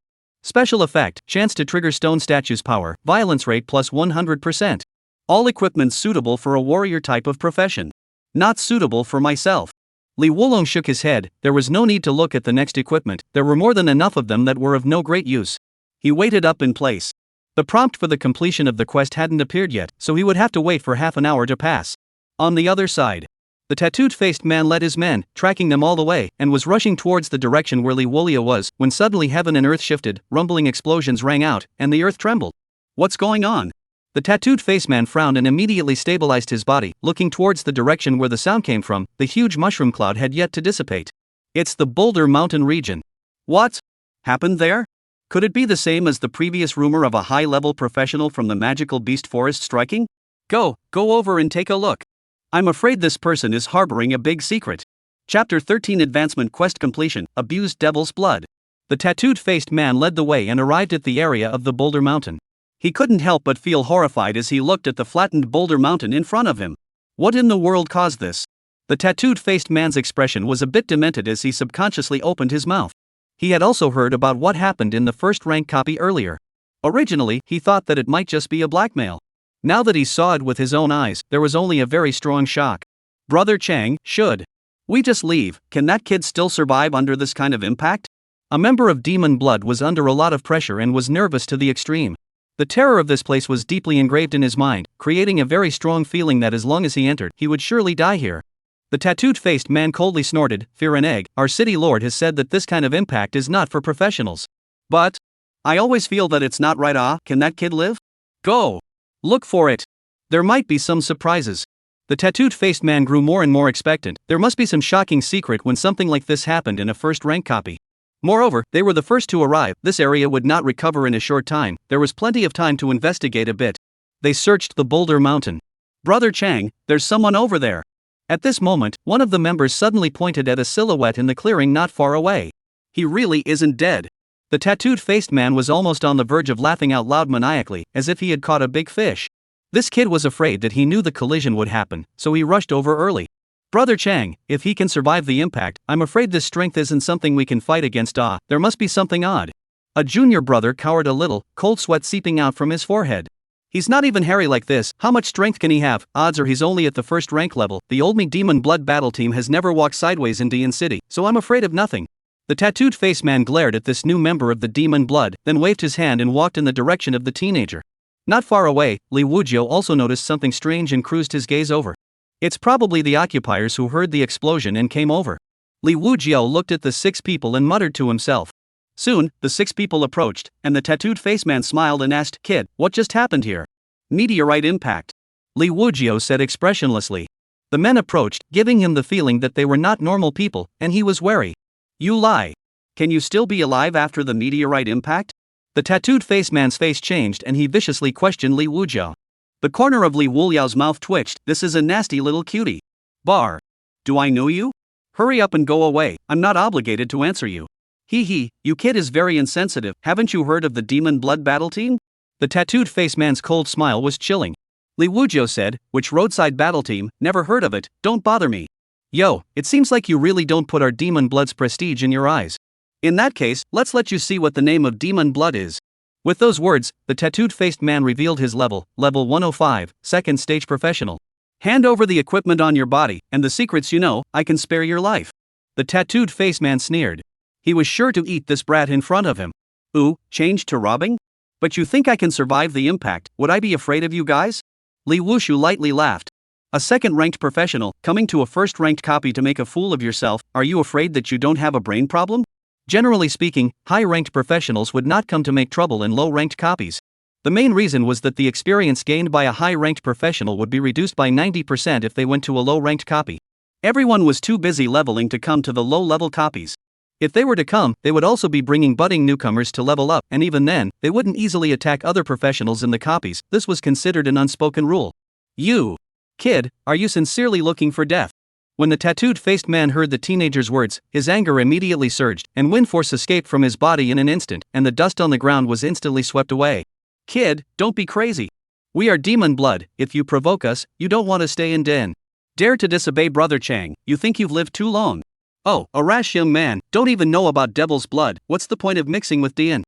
Special effect, chance to trigger stone statue's power, violence rate plus 100%. All equipment suitable for a warrior type of profession. Not suitable for myself. Li Wulong shook his head. There was no need to look at the next equipment, there were more than enough of them that were of no great use. He waited up in place. The prompt for the completion of the quest hadn't appeared yet, so he would have to wait for half an hour to pass. On the other side, the tattooed-faced man led his men, tracking them all the way, and was rushing towards the direction where Li Wulia was, when suddenly heaven and earth shifted, rumbling explosions rang out, and the earth trembled. What's going on? The tattooed-faced man frowned and immediately stabilized his body, looking towards the direction where the sound came from. The huge mushroom cloud had yet to dissipate. It's the Boulder Mountain region. What happened there? Could it be the same as the previous rumor of a high-level professional from the magical beast forest striking? Go over and take a look. I'm afraid this person is harboring a big secret. Chapter 13 Advancement Quest Completion, Abused Devil's Blood. The tattooed-faced man led the way and arrived at the area of the Boulder Mountain. He couldn't help but feel horrified as he looked at the flattened Boulder Mountain in front of him. What in the world caused this? The tattooed-faced man's expression was a bit demented as he subconsciously opened his mouth. He had also heard about what happened in the first rank copy earlier. Originally, he thought that it might just be a blackmail. Now that he saw it with his own eyes, there was only a very strong shock. Brother Chang, should we just leave? Can that kid still survive under this kind of impact? A member of Demon Blood was under a lot of pressure and was nervous to the extreme. The terror of this place was deeply engraved in his mind, creating a very strong feeling that as long as he entered, he would surely die here. The tattooed-faced man coldly snorted, "Fear an egg, our city lord has said that this kind of impact is not for professionals." But I always feel that it's not right. Can that kid live? Go! Look for it. There might be some surprises. The tattooed-faced man grew more and more expectant. There must be some shocking secret when something like this happened in a first-rank copy. Moreover, they were the first to arrive. This area would not recover in a short time. There was plenty of time to investigate a bit. They searched the Boulder Mountain. Brother Chang, there's someone over there. At this moment, one of the members suddenly pointed at a silhouette in the clearing not far away. He really isn't dead. The tattooed-faced man was almost on the verge of laughing out loud maniacally, as if he had caught a big fish. This kid was afraid that he knew the collision would happen, so he rushed over early. Brother Chang, if he can survive the impact, I'm afraid this strength isn't something we can fight against. There must be something odd. A junior brother cowered a little, cold sweat seeping out from his forehead. He's not even hairy like this, how much strength can he have? Odds are he's only at the first rank level. The old Demon Blood battle team has never walked sideways in Dian City, so I'm afraid of nothing. The tattooed face man glared at this new member of the Demon Blood, then waved his hand and walked in the direction of the teenager. Not far away, Liuji also noticed something strange and cruised his gaze over. It's probably the occupiers who heard the explosion and came over. Liuji looked at the 6 people and muttered to himself. Soon, the 6 people approached, and the tattooed face man smiled and asked, "Kid, what just happened here?" "Meteorite impact," Liuji said expressionlessly. The men approached, giving him the feeling that they were not normal people, and he was wary. "You lie. Can you still be alive after the meteorite impact?" The tattooed face man's face changed and he viciously questioned Liuji. The corner of Liuji's mouth twitched. "This is a nasty little cutie. Bar. Do I know you? Hurry up and go away, I'm not obligated to answer you." "Hee, you kid is very insensitive, haven't you heard of the Demon Blood battle team?" The tattooed face man's cold smile was chilling. Liuji said, "Which roadside battle team? Never heard of it, don't bother me." "Yo, it seems like you really don't put our Demon Blood's prestige in your eyes. In that case, let's let you see what the name of Demon Blood is." With those words, the tattooed-faced man revealed his level 105, second stage professional. "Hand over the equipment on your body, and the secrets you know, I can spare your life." The tattooed-faced man sneered. He was sure to eat this brat in front of him. "Ooh, changed to robbing? But you think I can survive the impact, would I be afraid of you guys?" Liuji lightly laughed. "A second-ranked professional, coming to a first-ranked copy to make a fool of yourself, are you afraid that you don't have a brain problem?" Generally speaking, high-ranked professionals would not come to make trouble in low-ranked copies. The main reason was that the experience gained by a high-ranked professional would be reduced by 90% if they went to a low-ranked copy. Everyone was too busy leveling to come to the low-level copies. If they were to come, they would also be bringing budding newcomers to level up, and even then, they wouldn't easily attack other professionals in the copies. This was considered an unspoken rule. "You, kid, are you sincerely looking for death?" When the tattooed-faced man heard the teenager's words, his anger immediately surged, and wind force escaped from his body in an instant, and the dust on the ground was instantly swept away. "Kid, don't be crazy. We are Demon Blood, if you provoke us, you don't want to stay in Den. Dare to disobey Brother Chang, you think you've lived too long. Oh, a rash young man, don't even know about Devil's Blood, what's the point of mixing with Dian?"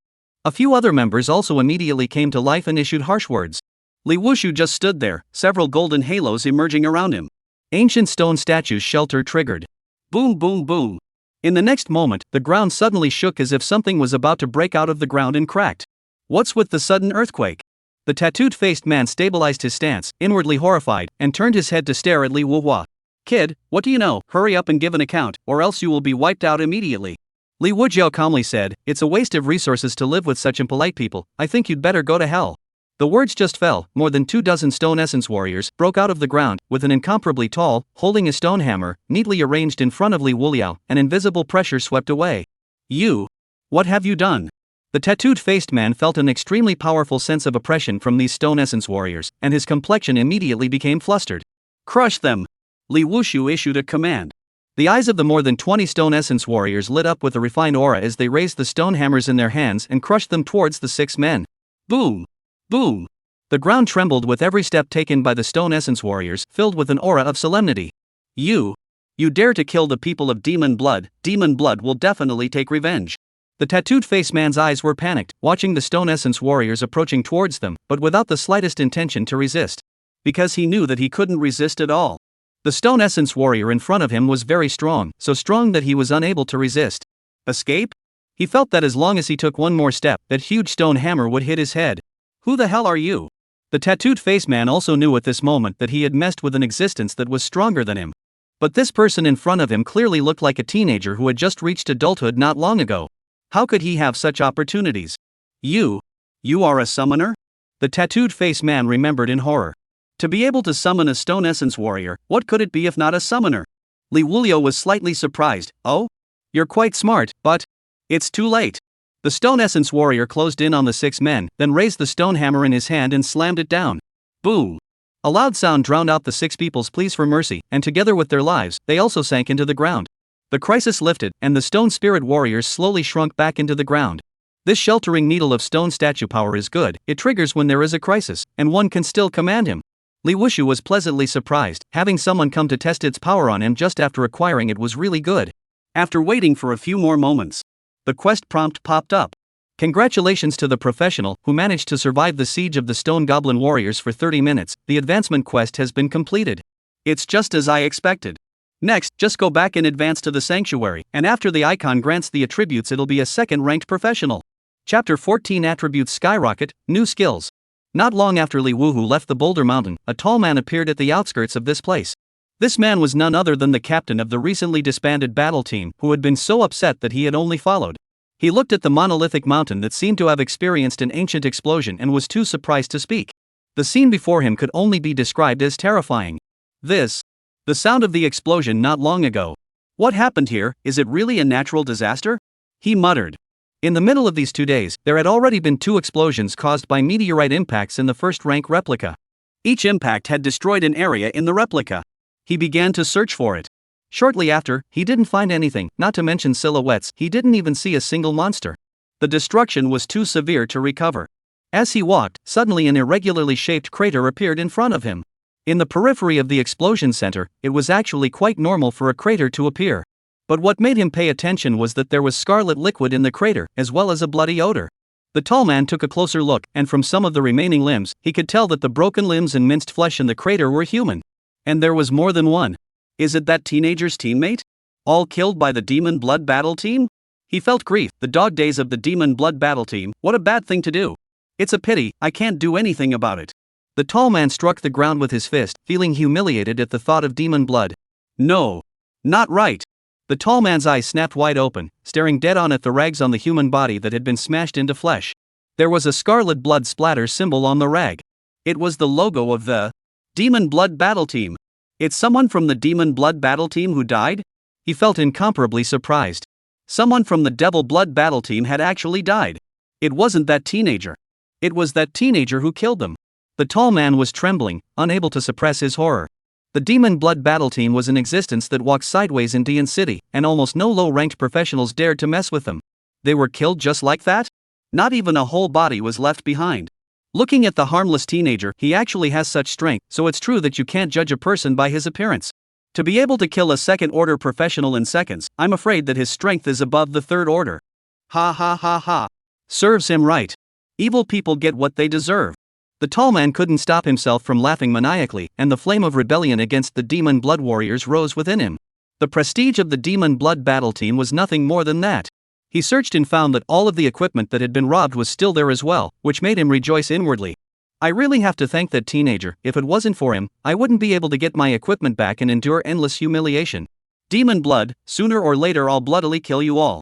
A few other members also immediately came to life and issued harsh words. Liuji just stood there, several golden halos emerging around him. Ancient stone statues shelter triggered. Boom, boom, boom. In the next moment, the ground suddenly shook as if something was about to break out of the ground and cracked. What's with the sudden earthquake? The tattooed-faced man stabilized his stance, inwardly horrified, and turned his head to stare at Liuji. "Kid, what do you know? Hurry up and give an account, or else you will be wiped out immediately." Liuji calmly said, "It's a waste of resources to live with such impolite people, I think you'd better go to hell." The words just fell, more than 24 stone essence warriors broke out of the ground, with an incomparably tall, holding a stone hammer, neatly arranged in front of Liuji, and invisible pressure swept away. "You? What have you done?" The tattooed-faced man felt an extremely powerful sense of oppression from these stone essence warriors, and his complexion immediately became flustered. "Crush them!" Liuji issued a command. The eyes of the more than 20 stone essence warriors lit up with a refined aura as they raised the stone hammers in their hands and crushed them towards the 6 men. Boom! Boom! The ground trembled with every step taken by the stone essence warriors, filled with an aura of solemnity. You dare to kill the people of Demon Blood will definitely take revenge." The tattooed-faced man's eyes were panicked, watching the stone essence warriors approaching towards them, but without the slightest intention to resist. Because he knew that he couldn't resist at all. The stone essence warrior in front of him was very strong, so strong that he was unable to resist. Escape? He felt that as long as he took one more step, that huge stone hammer would hit his head. Who the hell are you? The tattooed-faced man also knew at this moment that he had messed with an existence that was stronger than him. But this person in front of him clearly looked like a teenager who had just reached adulthood not long ago. How could he have such opportunities? You are a summoner? The tattooed-faced man remembered in horror. To be able to summon a stone essence warrior, what could it be if not a summoner? Liuji was slightly surprised. "Oh? You're quite smart, but it's too late." The stone essence warrior closed in on the 6 men, then raised the stone hammer in his hand and slammed it down. Boom! A loud sound drowned out the 6 people's pleas for mercy, and together with their lives, they also sank into the ground. The crisis lifted, and the stone spirit warriors slowly shrunk back into the ground. This sheltering needle of stone statue power is good, it triggers when there is a crisis, and one can still command him. Liuji was pleasantly surprised, having someone come to test its power on him just after acquiring it was really good. After waiting for a few more moments, the quest prompt popped up. Congratulations to the professional who managed to survive the siege of the Stone Goblin Warriors for 30 minutes, the advancement quest has been completed. It's just as I expected. Next, just go back and advance to the sanctuary, and after the icon grants the attributes it'll be a second-ranked professional. Chapter 14 Attributes Skyrocket, New Skills. Not long after Liuji left the Boulder Mountain, a tall man appeared at the outskirts of this place. This man was none other than the captain of the recently disbanded battle team, who had been so upset that he had only followed. He looked at the monolithic mountain that seemed to have experienced an ancient explosion and was too surprised to speak. The scene before him could only be described as terrifying. The sound of the explosion not long ago. What happened here? Is it really a natural disaster? He muttered. In the middle of these 2 days, there had already been 2 explosions caused by meteorite impacts in the first-rank replica. Each impact had destroyed an area in the replica. He began to search for it. Shortly after, he didn't find anything, not to mention silhouettes, he didn't even see a single monster. The destruction was too severe to recover. As he walked, suddenly an irregularly shaped crater appeared in front of him. In the periphery of the explosion center, it was actually quite normal for a crater to appear. But what made him pay attention was that there was scarlet liquid in the crater, as well as a bloody odor. The tall man took a closer look, and from some of the remaining limbs, he could tell that the broken limbs and minced flesh in the crater were human. And there was more than one. Is it that teenager's teammate? All killed by the Demon Blood Battle Team? He felt grief, the dog days of the Demon Blood Battle Team, what a bad thing to do. It's a pity, I can't do anything about it. The tall man struck the ground with his fist, feeling humiliated at the thought of demon blood. No. Not right. The tall man's eyes snapped wide open, staring dead on at the rags on the human body that had been smashed into flesh. There was a scarlet blood splatter symbol on the rag. It was the logo of the Demon Blood Battle Team. It's someone from the Demon Blood Battle Team who died? He felt incomparably surprised. Someone from the Devil Blood Battle Team had actually died. It wasn't that teenager. It was that teenager who killed them. The tall man was trembling, unable to suppress his horror. The Demon Blood Battle Team was an existence that walked sideways in Dian City, and almost no low-ranked professionals dared to mess with them. They were killed just like that? Not even a whole body was left behind. Looking at the harmless teenager, he actually has such strength, so it's true that you can't judge a person by his appearance. To be able to kill a second-order professional in seconds, I'm afraid that his strength is above the third order. Ha ha ha ha. Serves him right. Evil people get what they deserve. The tall man couldn't stop himself from laughing maniacally, and the flame of rebellion against the Demon Blood Warriors rose within him. The prestige of the Demon Blood Battle Team was nothing more than that. He searched and found that all of the equipment that had been robbed was still there as well, which made him rejoice inwardly. I really have to thank that teenager. If it wasn't for him, I wouldn't be able to get my equipment back and endure endless humiliation. Demon Blood, sooner or later I'll bloodily kill you all.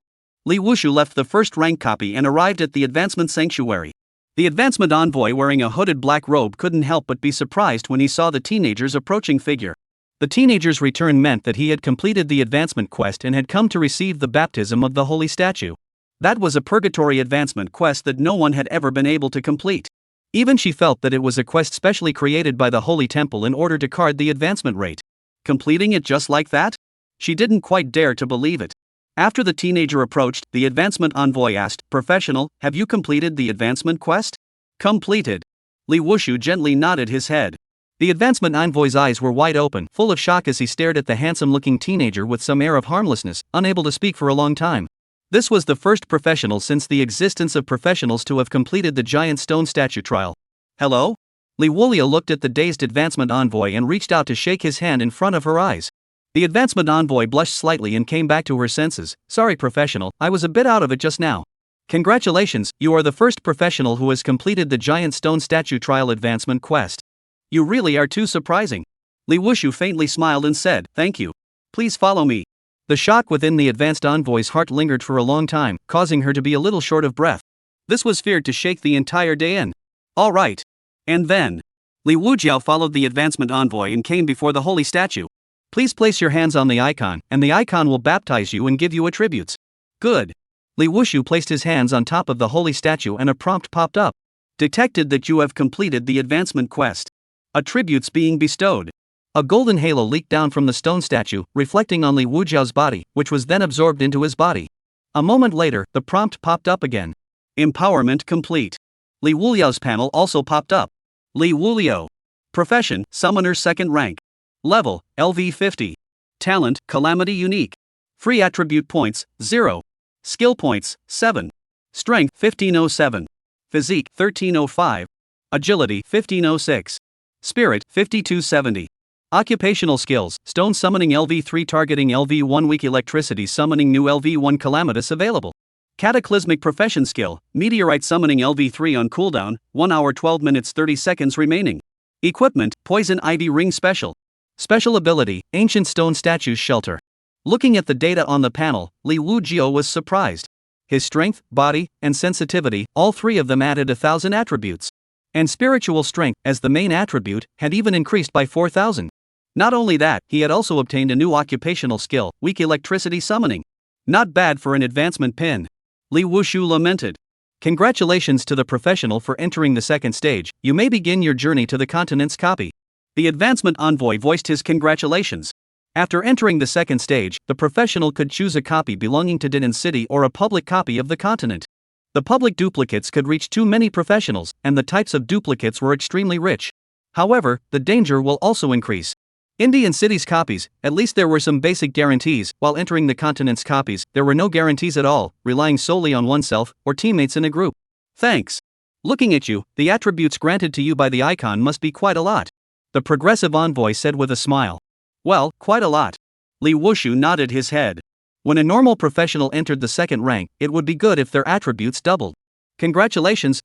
Liuji left the first rank copy and arrived at the advancement sanctuary. The advancement envoy wearing a hooded black robe couldn't help but be surprised when he saw the teenager's approaching figure. The teenager's return meant that he had completed the advancement quest and had come to receive the baptism of the holy statue. That was a purgatory advancement quest that no one had ever been able to complete. Even she felt that it was a quest specially created by the holy temple in order to card the advancement rate. Completing it just like that? She didn't quite dare to believe it. After the teenager approached, the advancement envoy asked, "Professional, have you completed the advancement quest?" Completed. Liuji gently nodded his head. The advancement envoy's eyes were wide open, full of shock as he stared at the handsome-looking teenager with some air of harmlessness, unable to speak for a long time. This was the first professional since the existence of professionals to have completed the giant stone statue trial. Hello? Liuji looked at the dazed advancement envoy and reached out to shake his hand in front of her eyes. The advancement envoy blushed slightly and came back to her senses. "Sorry, professional, I was a bit out of it just now." "Congratulations, you are the first professional who has completed the giant stone statue trial advancement quest." "You really are too surprising." Liuji faintly smiled and said, "Thank you. Please follow me." The shock within the advanced envoy's heart lingered for a long time, causing her to be a little short of breath. This was feared to shake the entire day in. All right. And then Liuji followed the advancement envoy and came before the holy statue. "Please place your hands on the icon, and the icon will baptize you and give you attributes." "Good." Liuji placed his hands on top of the holy statue and a prompt popped up. "Detected that you have completed the advancement quest. Attributes being bestowed." A golden halo leaked down from the stone statue, reflecting on Liuji's body, which was then absorbed into his body. A moment later, the prompt popped up again. Empowerment complete. Li Wuliao's panel also popped up. Li Wuliao. Profession, Summoner 2nd rank. Level, LV 50. Talent, Calamity unique. Free attribute points, 0. Skill points, 7. Strength, 1507. Physique, 1305. Agility, 1506. Spirit, 5270. Occupational skills, Stone Summoning LV3 targeting LV1 Weak Electricity Summoning New LV1 Calamitous available. Cataclysmic Profession skill, Meteorite Summoning LV3 on cooldown, 1 hour 12 minutes 30 seconds remaining. Equipment, Poison Ivy Ring Special. Special ability, Ancient Stone Statues Shelter. Looking at the data on the panel, Liuji was surprised. His strength, body, and sensitivity, all three of them added 1,000 attributes. And spiritual strength, as the main attribute, had even increased by 4,000. Not only that, he had also obtained a new occupational skill, Weak Electricity Summoning. Not bad for an advancement pin. Li Wushu lamented. Congratulations to the professional for entering the second stage, you may begin your journey to the continent's copy. The advancement envoy voiced his congratulations. After entering the second stage, the professional could choose a copy belonging to Dinan City or a public copy of the continent. The public duplicates could reach too many professionals, and the types of duplicates were extremely rich. However, the danger will also increase. Indian City's copies, at least there were some basic guarantees, while entering the continent's copies, there were no guarantees at all, relying solely on oneself or teammates in a group. Thanks. Looking at you, the attributes granted to you by the icon must be quite a lot. The progressive envoy said with a smile. Well, quite a lot. Li Wushu nodded his head. When a normal professional entered the second rank, it would be good if their attributes doubled. Congratulations,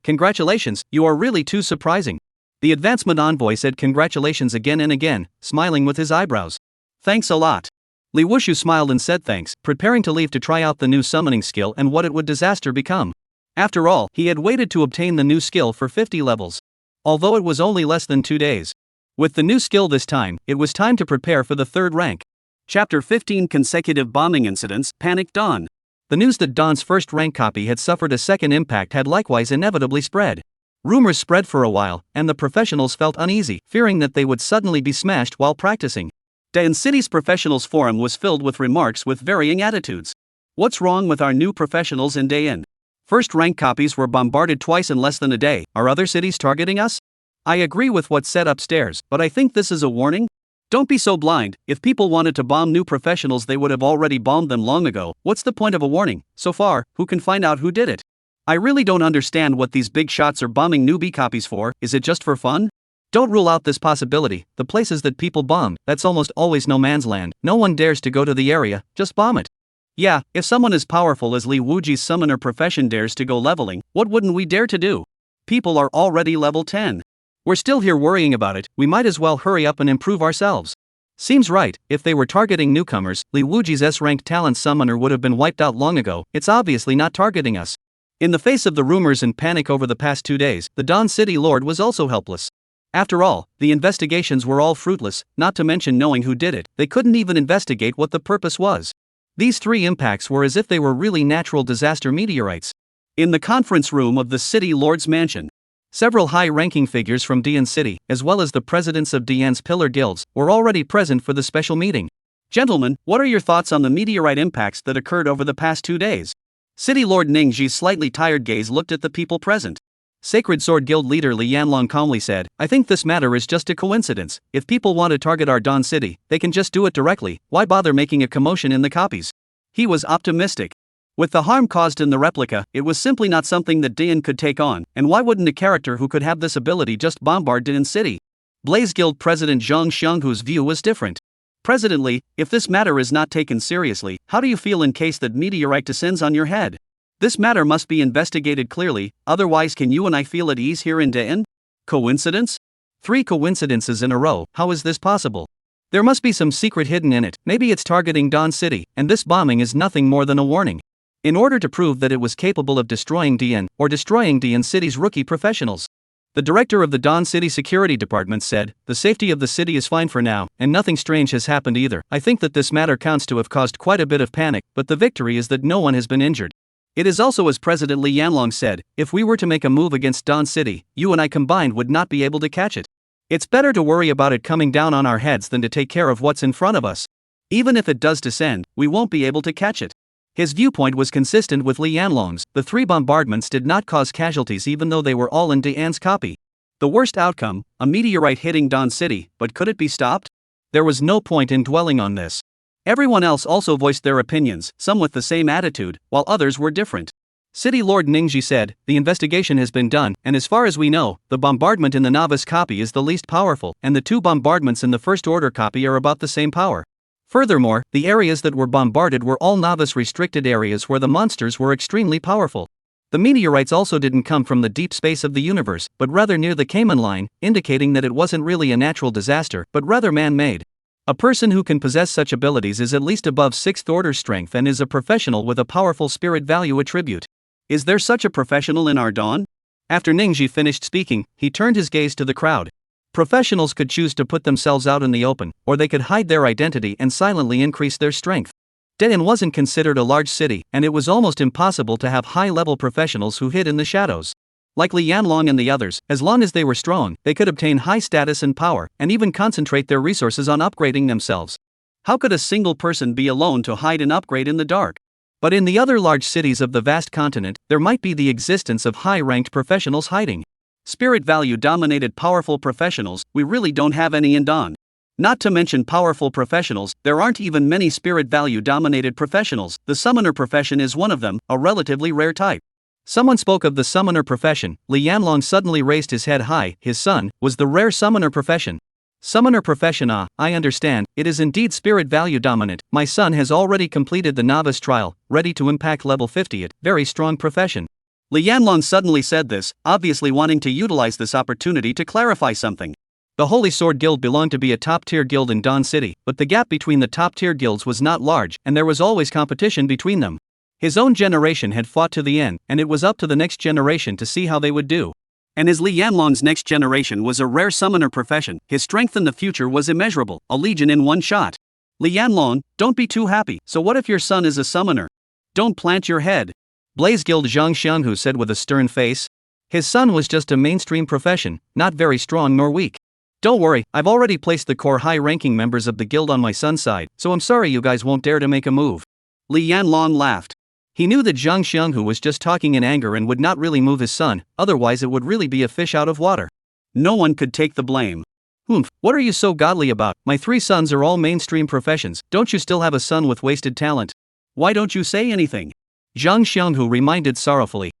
you are really too surprising. The advancement envoy said congratulations again and again, smiling with his eyebrows. Thanks a lot. Li Wushu smiled and said thanks, preparing to leave to try out the new summoning skill and what it would disaster become. After all, he had waited to obtain the new skill for 50 levels. Although it was only less than 2 days. With the new skill this time, it was time to prepare for the third rank. Chapter 15 Consecutive Bombing Incidents, Panic Dawn. The news that Dawn's first rank copy had suffered a second impact had likewise inevitably spread. Rumors spread for a while, and the professionals felt uneasy, fearing that they would suddenly be smashed while practicing. Dinan City's professionals forum was filled with remarks with varying attitudes. What's wrong with our new professionals in Dayan? First rank copies were bombarded twice in less than a day. Are other cities targeting us? I agree with what's said upstairs, but I think this is a warning. Don't be so blind. If people wanted to bomb new professionals, they would have already bombed them long ago. What's the point of a warning? So far, who can find out who did it? I really don't understand what these big shots are bombing newbie copies for. Is it just for fun? Don't rule out this possibility. The places that people bomb, that's almost always no man's land. No one dares to go to the area, just bomb it. Yeah, if someone as powerful as Li Wuji's summoner profession dares to go leveling, what wouldn't we dare to do? People are already level 10. We're still here worrying about it, we might as well hurry up and improve ourselves. Seems right, if they were targeting newcomers, Li Wuji's S-ranked talent summoner would have been wiped out long ago. It's obviously not targeting us. In the face of the rumors and panic over the past 2 days, the Dawn City Lord was also helpless. After all, the investigations were all fruitless, not to mention knowing who did it. They couldn't even investigate what the purpose was. These 3 impacts were as if they were really natural disaster meteorites. In the conference room of the City Lord's mansion, several high-ranking figures from Dian City, as well as the presidents of Dian's pillar guilds, were already present for the special meeting. Gentlemen, what are your thoughts on the meteorite impacts that occurred over the past 2 days? City Lord Ningji's slightly tired gaze looked at the people present. Sacred Sword Guild leader Li Yanlong calmly said, I think this matter is just a coincidence. If people want to target our Dawn City, they can just do it directly. Why bother making a commotion in the copies? He was optimistic. With the harm caused in the replica, it was simply not something that Dian could take on, and why wouldn't a character who could have this ability just bombard Dian City? Blaze Guild President Zhang Xianghu's view was different. President Li, if this matter is not taken seriously, how do you feel in case that meteorite descends on your head? This matter must be investigated clearly, otherwise can you and I feel at ease here in Dayan? Coincidence? 3 coincidences in a row, how is this possible? There must be some secret hidden in it, maybe it's targeting Dawn City, and this bombing is nothing more than a warning. In order to prove that it was capable of destroying Dian, or destroying Dian City's rookie professionals. The director of the Dawn City Security Department said, the safety of the city is fine for now, and nothing strange has happened either. I think that this matter counts to have caused quite a bit of panic, but the victory is that no one has been injured. It is also as President Li Yanlong said, if we were to make a move against Dawn City, you and I combined would not be able to catch it. It's better to worry about it coming down on our heads than to take care of what's in front of us. Even if it does descend, we won't be able to catch it. His viewpoint was consistent with Li Yanlong's. The 3 bombardments did not cause casualties even though they were all in Dian's copy. The worst outcome, a meteorite hitting Dawn City, but could it be stopped? There was no point in dwelling on this. Everyone else also voiced their opinions, some with the same attitude, while others were different. City Lord Ningji said, "The investigation has been done, and as far as we know, the bombardment in the Novice copy is the least powerful, and the 2 bombardments in the First Order copy are about the same power. Furthermore, the areas that were bombarded were all Novice restricted areas where the monsters were extremely powerful. The meteorites also didn't come from the deep space of the universe, but rather near the Cayman line, indicating that it wasn't really a natural disaster, but rather man-made. A person who can possess such abilities is at least above 6th order strength and is a professional with a powerful spirit value attribute. Is there such a professional in our Dawn?" After Ningji finished speaking, he turned his gaze to the crowd. Professionals could choose to put themselves out in the open, or they could hide their identity and silently increase their strength. Dayan wasn't considered a large city, and it was almost impossible to have high-level professionals who hid in the shadows. Like Li Yanlong and the others, as long as they were strong, they could obtain high status and power, and even concentrate their resources on upgrading themselves. How could a single person be alone to hide and upgrade in the dark? But in the other large cities of the vast continent, there might be the existence of high-ranked professionals hiding. Spirit value-dominated powerful professionals, we really don't have any in Dawn. Not to mention powerful professionals, there aren't even many spirit value-dominated professionals. The summoner profession is one of them, a relatively rare type. Someone spoke of the summoner profession. Li Yanlong suddenly raised his head high. His son was the rare summoner profession. Summoner profession. Ah, I understand, it is indeed spirit value dominant. My son has already completed the novice trial, ready to impact level 50 at very strong profession. Li Yanlong suddenly said this, obviously wanting to utilize this opportunity to clarify something. The Holy Sword Guild belonged to be a top-tier guild in Dawn City, but the gap between the top-tier guilds was not large, and there was always competition between them. His own generation had fought to the end, and it was up to the next generation to see how they would do. And as Li Yanlong's next generation was a rare summoner profession, his strength in the future was immeasurable, a legion in one shot. Li Yanlong, don't be too happy. So what if your son is a summoner? Don't plant your head. Blaze Guild Zhang Xianghu said with a stern face. His son was just a mainstream profession, not very strong nor weak. Don't worry, I've already placed the core high-ranking members of the guild on my son's side, so I'm sorry you guys won't dare to make a move. Li Yanlong laughed. He knew that Zhang Xianghu was just talking in anger and would not really move his son, otherwise it would really be a fish out of water. No one could take the blame. What are you so godly about? My 3 sons are all mainstream professions, don't you still have a son with wasted talent? Why don't you say anything? Zhang Xianghu reminded sorrowfully.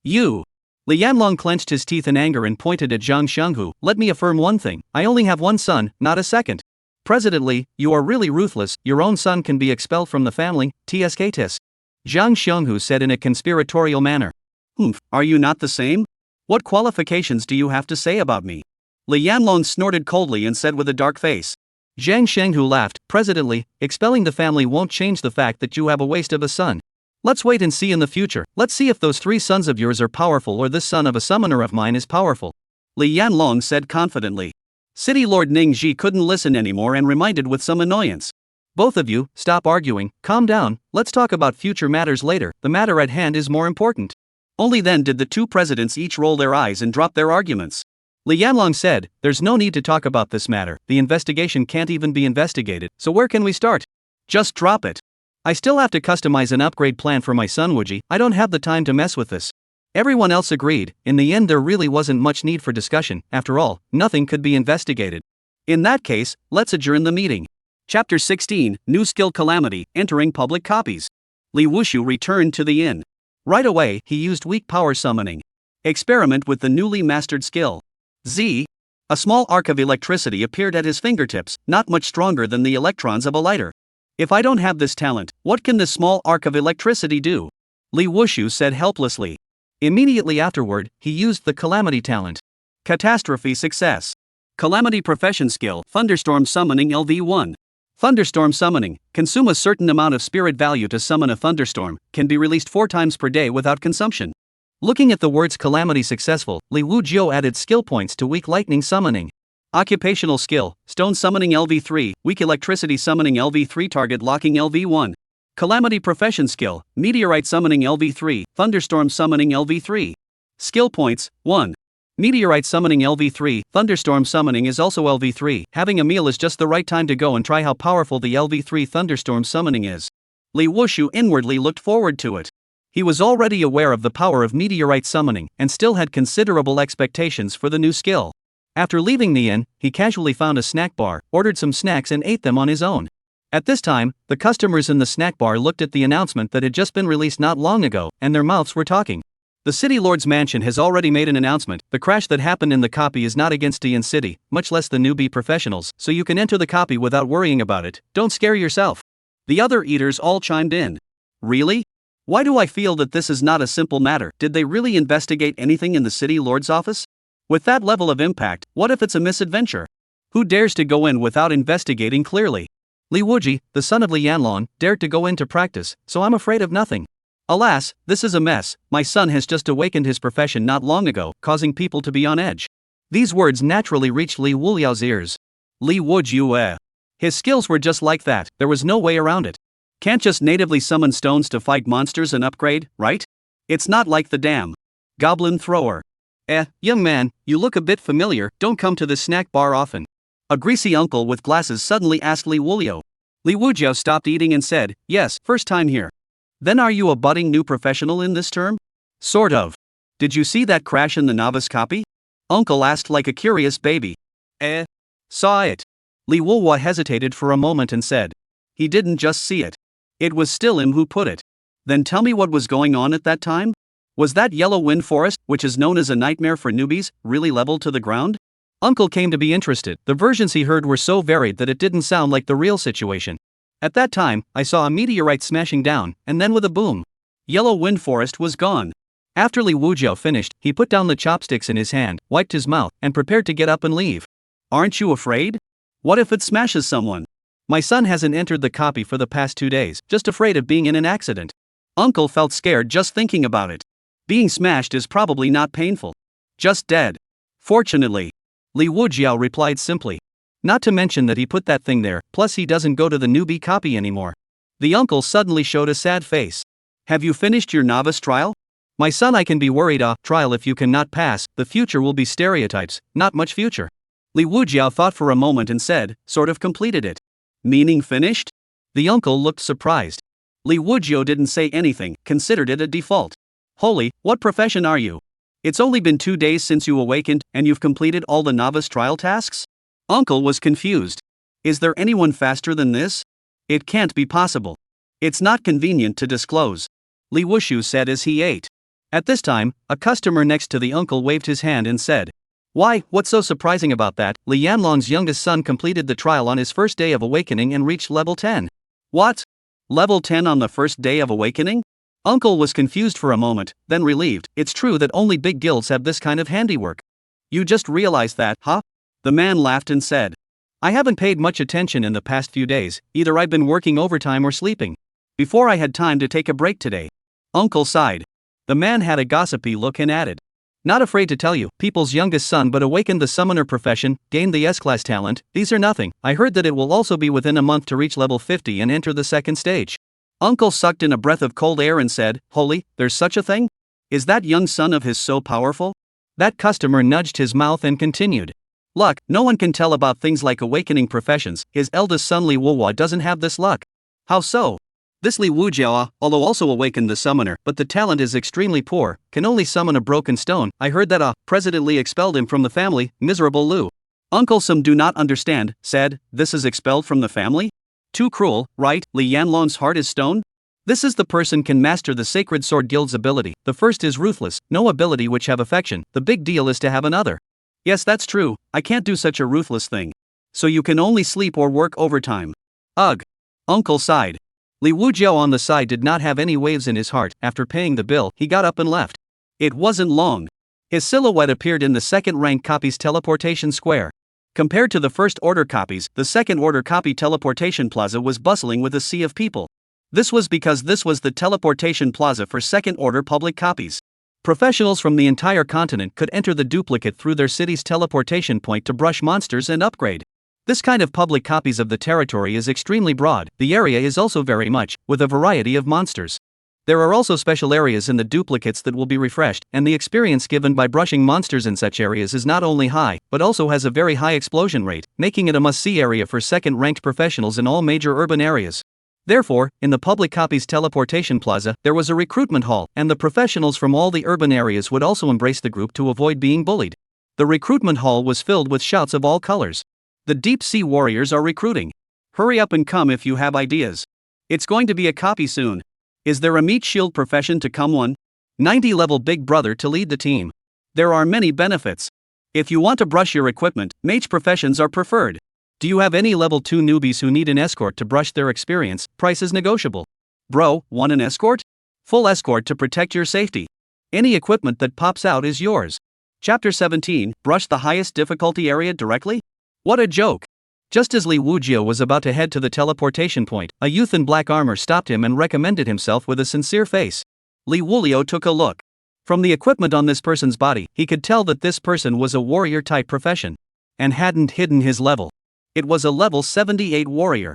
You. Li Yanlong clenched his teeth in anger and pointed at Zhang Xianghu. Let me affirm one thing, I only have one son, not a second. President Li, you are really ruthless, your own son can be expelled from the family, tsk. Zhang Xianghu said in a conspiratorial manner. Are you not the same? What qualifications do you have to say about me? Li Yanlong snorted coldly and said with a dark face. Zhang Xianghu laughed. President Li, expelling the family won't change the fact that you have a waste of a son. Let's wait and see in the future. Let's see if those 3 sons of yours are powerful or this son of a summoner of mine is powerful. Li Yanlong said confidently. City Lord Ning Ji couldn't listen anymore and reminded with some annoyance. Both of you, stop arguing, calm down, let's talk about future matters later, the matter at hand is more important. Only then did the 2 presidents each roll their eyes and drop their arguments. Li Yanlong said, there's no need to talk about this matter, the investigation can't even be investigated, so where can we start? Just drop it. I still have to customize an upgrade plan for my son Liuji, I don't have the time to mess with this. Everyone else agreed. In the end there really wasn't much need for discussion, after all, nothing could be investigated. In that case, let's adjourn the meeting. Chapter 16, New Skill Calamity, Entering Public Copies. Li Wushu returned to the inn. Right away, he used weak power summoning. Experiment with the newly mastered skill. Z. A small arc of electricity appeared at his fingertips, not much stronger than the electrons of a lighter. If I don't have this talent, what can this small arc of electricity do? Li Wushu said helplessly. Immediately afterward, he used the Calamity talent. Catastrophe success. Calamity profession skill, Thunderstorm Summoning LV1. Thunderstorm Summoning, consume a certain amount of spirit value to summon a thunderstorm, can be released 4 times per day without consumption. Looking at the words Calamity successful, Li Wuzhou added skill points to weak lightning summoning. Occupational skill, Stone Summoning LV3, Weak Electricity Summoning LV3 Target Locking LV1. Calamity Profession Skill, Meteorite Summoning LV3, Thunderstorm Summoning LV3. Skill points, 1. Meteorite Summoning LV3, Thunderstorm Summoning is also LV3, having a meal is just the right time to go and try how powerful the LV3 Thunderstorm Summoning is. Li Wushu inwardly looked forward to it. He was already aware of the power of meteorite summoning and still had considerable expectations for the new skill. After leaving the inn, he casually found a snack bar, ordered some snacks and ate them on his own. At this time, the customers in the snack bar looked at the announcement that had just been released not long ago, and their mouths were talking. The City Lord's mansion has already made an announcement. The crash that happened in the copy is not against the city, much less the newbie professionals, so you can enter the copy without worrying about it. Don't scare yourself. The other eaters all chimed in. Really? Why do I feel that this is not a simple matter? Did they really investigate anything in the City Lord's office? With that level of impact, what if it's a misadventure? Who dares to go in without investigating clearly? Liuji, the son of Li Yanlong, dared to go in to practice, so I'm afraid of nothing. Alas, this is a mess. My son has just awakened his profession not long ago, causing people to be on edge. These words naturally reached Li Wuliao's ears. Li Wujiu. His skills were just like that, there was no way around it. Can't just natively summon stones to fight monsters and upgrade, right? It's not like the damn goblin thrower. Young man, you look a bit familiar, don't come to this snack bar often. A greasy uncle with glasses suddenly asked Li Wuliao. Li Wujiao stopped eating and said, yes, first time here. Then are you a budding new professional in this term? Sort of. Did you see that crash in the novice copy? Uncle asked like a curious baby. Saw it. Li Wuhua hesitated for a moment and said. He didn't just see it. It was still him who put it. Then tell me what was going on at that time? Was that yellow wind forest, which is known as a nightmare for newbies, really leveled to the ground? Uncle came to be interested. The versions he heard were so varied that it didn't sound like the real situation. At that time, I saw a meteorite smashing down, and then with a boom, yellow wind forest was gone. After Li Wujiao finished, he put down the chopsticks in his hand, wiped his mouth, and prepared to get up and leave. Aren't you afraid? What if it smashes someone? My son hasn't entered the copy for the past 2 days, just afraid of being in an accident. Uncle felt scared just thinking about it. Being smashed is probably not painful. Just dead. Fortunately. Li Wujiao replied simply. Not to mention that he put that thing there, plus he doesn't go to the newbie copy anymore. The uncle suddenly showed a sad face. Have you finished your novice trial? My son, I can be worried. Trial if you cannot pass, the future will be stereotypes, not much future. Li Wujiao thought for a moment and said, sort of completed it. Meaning finished? The uncle looked surprised. Li Wujiao didn't say anything, considered it a default. Holy, what profession are you? It's only been 2 days since you awakened, and you've completed all the novice trial tasks? Uncle was confused. Is there anyone faster than this? It can't be possible. It's not convenient to disclose. Li Wushu said as he ate. At this time, a customer next to the uncle waved his hand and said, why, what's so surprising about that? Li Yanlong's youngest son completed the trial on his first day of awakening and reached level 10. What? Level 10 on the first day of awakening? Uncle was confused for a moment, then relieved. It's true that only big guilds have this kind of handiwork. You just realized that, huh? The man laughed and said, I haven't paid much attention in the past few days, either I've been working overtime or sleeping. Before I had time to take a break today. Uncle sighed. The man had a gossipy look and added, not afraid to tell you, people's youngest son but awakened the summoner profession, gained the S-class talent, these are nothing. I heard that it will also be within a month to reach level 50 and enter the second stage. Uncle sucked in a breath of cold air and said, holy, there's such a thing? Is that young son of his so powerful? That customer nudged his mouth and continued. Luck, no one can tell about things like awakening professions. His eldest son Li Wuhua doesn't have this luck. How so? This Li Wujiao, although also awakened the summoner, but the talent is extremely poor, can only summon a broken stone. I heard that President Li expelled him from the family, miserable Lu. Uncle some do not understand, said, this is expelled from the family? Too cruel, right? Li Yanlong's heart is stone? This is the person can master the Sacred Sword Guild's ability. The first is ruthless, no ability which have affection. The big deal is to have another. Yes, that's true, I can't do such a ruthless thing. So you can only sleep or work overtime. Ugh. Uncle sighed. Li Wujiao on the side did not have any waves in his heart. After paying the bill, he got up and left. It wasn't long. His silhouette appeared in the second-rank copy's teleportation square. Compared to the first-order copies, the second-order copy teleportation plaza was bustling with a sea of people. This was because this was the teleportation plaza for second-order public copies. Professionals from the entire continent could enter the duplicate through their city's teleportation point to brush monsters and upgrade. This kind of public copies of the territory is extremely broad. The area is also very much, with a variety of monsters. There are also special areas in the duplicates that will be refreshed, and the experience given by brushing monsters in such areas is not only high, but also has a very high explosion rate, making it a must-see area for second-ranked professionals in all major urban areas. Therefore, in the public copies teleportation plaza, there was a recruitment hall, and the professionals from all the urban areas would also embrace the group to avoid being bullied. The recruitment hall was filled with shouts of all colors. The deep sea warriors are recruiting. Hurry up and come if you have ideas. It's going to be a copy soon. Is there a meat shield profession to come one? 90 level big brother to lead the team. There are many benefits. If you want to brush your equipment, mage professions are preferred. Do you have any level 2 newbies who need an escort to brush their experience? Price is negotiable. Bro, want an escort? Full escort to protect your safety. Any equipment that pops out is yours. Chapter 17, brush the highest difficulty area directly? What a joke! Just as Liuji was about to head to the teleportation point, a youth in black armor stopped him and recommended himself with a sincere face. Liuji took a look. From the equipment on this person's body, he could tell that this person was a warrior-type profession. And hadn't hidden his level. It was a level 78 warrior.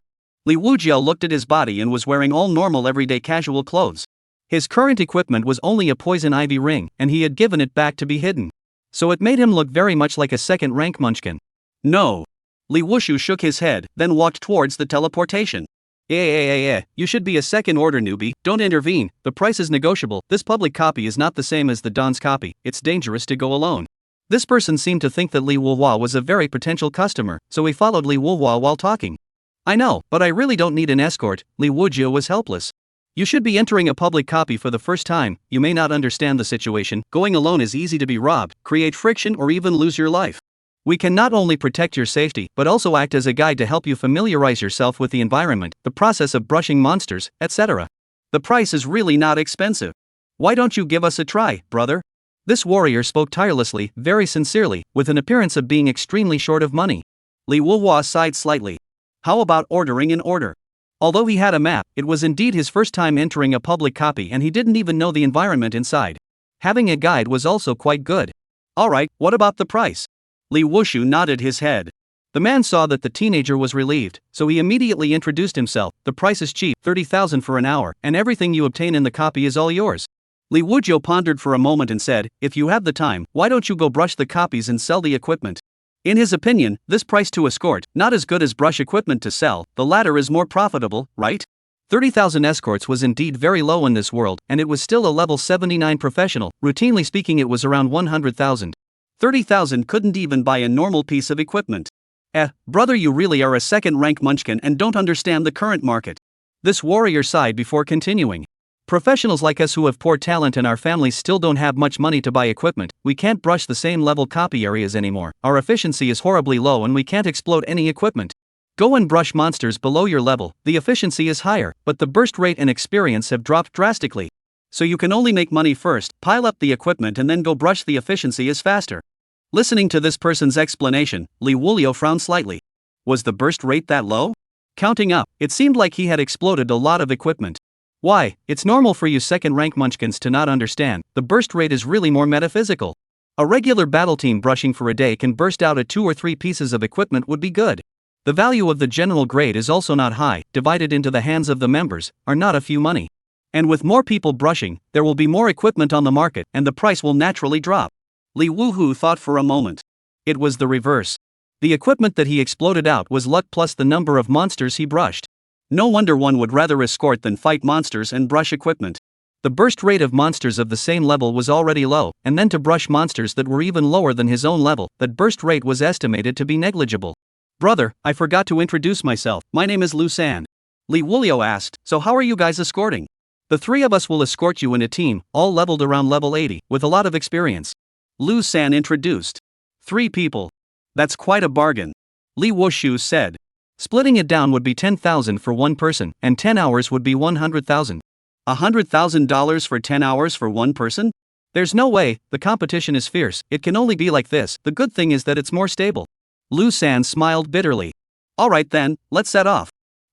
Liuji looked at his body and was wearing all normal everyday casual clothes. His current equipment was only a poison ivy ring, and he had given it back to be hidden. So it made him look very much like a second-rank munchkin. No. Liuji shook his head, then walked towards the teleportation. You should be a second-order newbie, don't intervene, the price is negotiable, this public copy is not the same as the Don's copy, it's dangerous to go alone. This person seemed to think that Li Wuhua was a very potential customer, so he followed Li Wuhua while talking. I know, but I really don't need an escort, Liuji was helpless. You should be entering a public copy for the first time, you may not understand the situation, going alone is easy to be robbed, create friction or even lose your life. We can not only protect your safety, but also act as a guide to help you familiarize yourself with the environment, the process of brushing monsters, etc. The price is really not expensive. Why don't you give us a try, brother? This warrior spoke tirelessly, very sincerely, with an appearance of being extremely short of money. Li Wuhua sighed slightly. How about ordering an order? Although he had a map, it was indeed his first time entering a public copy and he didn't even know the environment inside. Having a guide was also quite good. Alright, what about the price? Liuji nodded his head. The man saw that the teenager was relieved, so he immediately introduced himself. The price is cheap, 30,000 for an hour, and everything you obtain in the copy is all yours. Liuji pondered for a moment and said, if you have the time, why don't you go brush the copies and sell the equipment? In his opinion, this price to escort, not as good as brush equipment to sell, the latter is more profitable, right? 30,000 escorts was indeed very low in this world, and it was still a level 79 professional, routinely speaking it was around 100,000. 30,000 couldn't even buy a normal piece of equipment. Brother, you really are a second-rank munchkin and don't understand the current market. This warrior sighed before continuing. Professionals like us who have poor talent and our families still don't have much money to buy equipment, we can't brush the same level copy areas anymore, our efficiency is horribly low and we can't explode any equipment. Go and brush monsters below your level, the efficiency is higher, but the burst rate and experience have dropped drastically. So you can only make money first, pile up the equipment and then go brush, the efficiency is faster. Listening to this person's explanation, Liuji frowned slightly. Was the burst rate that low? Counting up, it seemed like he had exploded a lot of equipment. Why, it's normal for you second-rank munchkins to not understand, the burst rate is really more metaphysical. A regular battle team brushing for a day can burst out 2 or 3 pieces of equipment would be good. The value of the general grade is also not high, divided into the hands of the members, are not a few money. And with more people brushing, there will be more equipment on the market and the price will naturally drop. Liuji thought for a moment. It was the reverse. The equipment that he exploded out was luck plus the number of monsters he brushed. No wonder one would rather escort than fight monsters and brush equipment. The burst rate of monsters of the same level was already low, and then to brush monsters that were even lower than his own level, that burst rate was estimated to be negligible. Brother, I forgot to introduce myself, my name is Lu San. Liuji asked, so how are you guys escorting? The 3 of us will escort you in a team, all leveled around level 80, with a lot of experience. Lu San introduced. 3 people. That's quite a bargain. Liuji said. Splitting it down would be 10,000 for one person, and 10 hours would be 100,000. $100,000 for 10 hours for one person? There's no way, the competition is fierce, it can only be like this, the good thing is that it's more stable. Lu San smiled bitterly. Alright then, let's set off.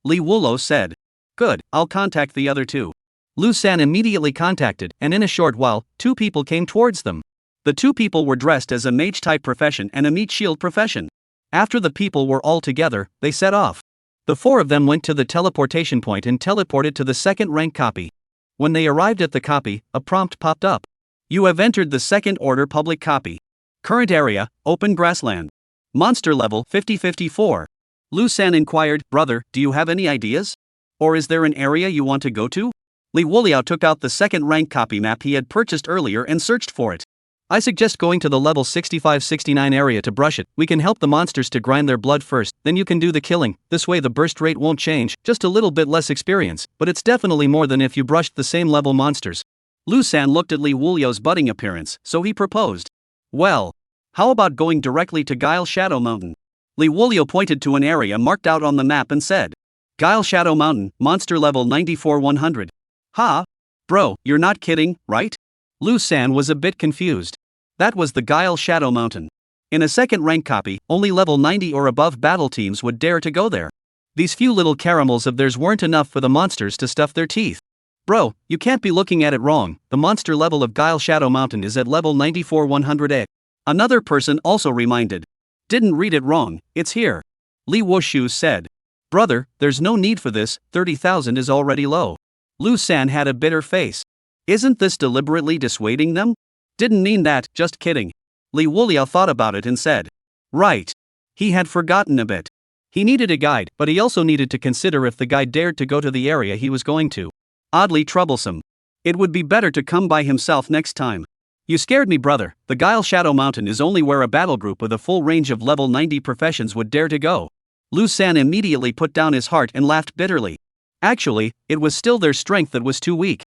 Liuji said. Good, I'll contact the other 2. Lu San immediately contacted, and in a short while, 2 people came towards them. The 2 people were dressed as a mage-type profession and a meat shield profession. After the people were all together, they set off. The 4 of them went to the teleportation point and teleported to the second-rank copy. When they arrived at the copy, a prompt popped up. You have entered the second-order public copy. Current area, open grassland. Monster level 50-54. Lu San inquired, brother, do you have any ideas? Or is there an area you want to go to? Li Wuliao took out the second rank copy map he had purchased earlier and searched for it. I suggest going to the level 65-69 area to brush it. We can help the monsters to grind their blood first, then you can do the killing. This way the burst rate won't change, just a little bit less experience, but it's definitely more than if you brushed the same level monsters. Lu San looked at Li Wuliao's budding appearance, so he proposed. Well, how about going directly to Guile Shadow Mountain? Li Wuliao pointed to an area marked out on the map and said. Guile Shadow Mountain, monster level 94-100. Ha? Bro, you're not kidding, right? Lu San was a bit confused. That was the Guile Shadow Mountain. In a second rank copy, only level 90 or above battle teams would dare to go there. These few little caramels of theirs weren't enough for the monsters to stuff their teeth. Bro, you can't be looking at it wrong, the monster level of Guile Shadow Mountain is at level 94-100. Another person also reminded. Didn't read it wrong, it's here. Li Wushu said. Brother, there's no need for this, 30,000 is already low. Lu San had a bitter face. Isn't this deliberately dissuading them? Didn't mean that, just kidding. Li Wuliao thought about it and said. Right. He had forgotten a bit. He needed a guide, but he also needed to consider if the guide dared to go to the area he was going to. Oddly troublesome. It would be better to come by himself next time. You scared me, brother. The Guile Shadow Mountain is only where a battle group with a full range of level 90 professions would dare to go. Lu San immediately put down his heart and laughed bitterly. Actually, it was still their strength that was too weak.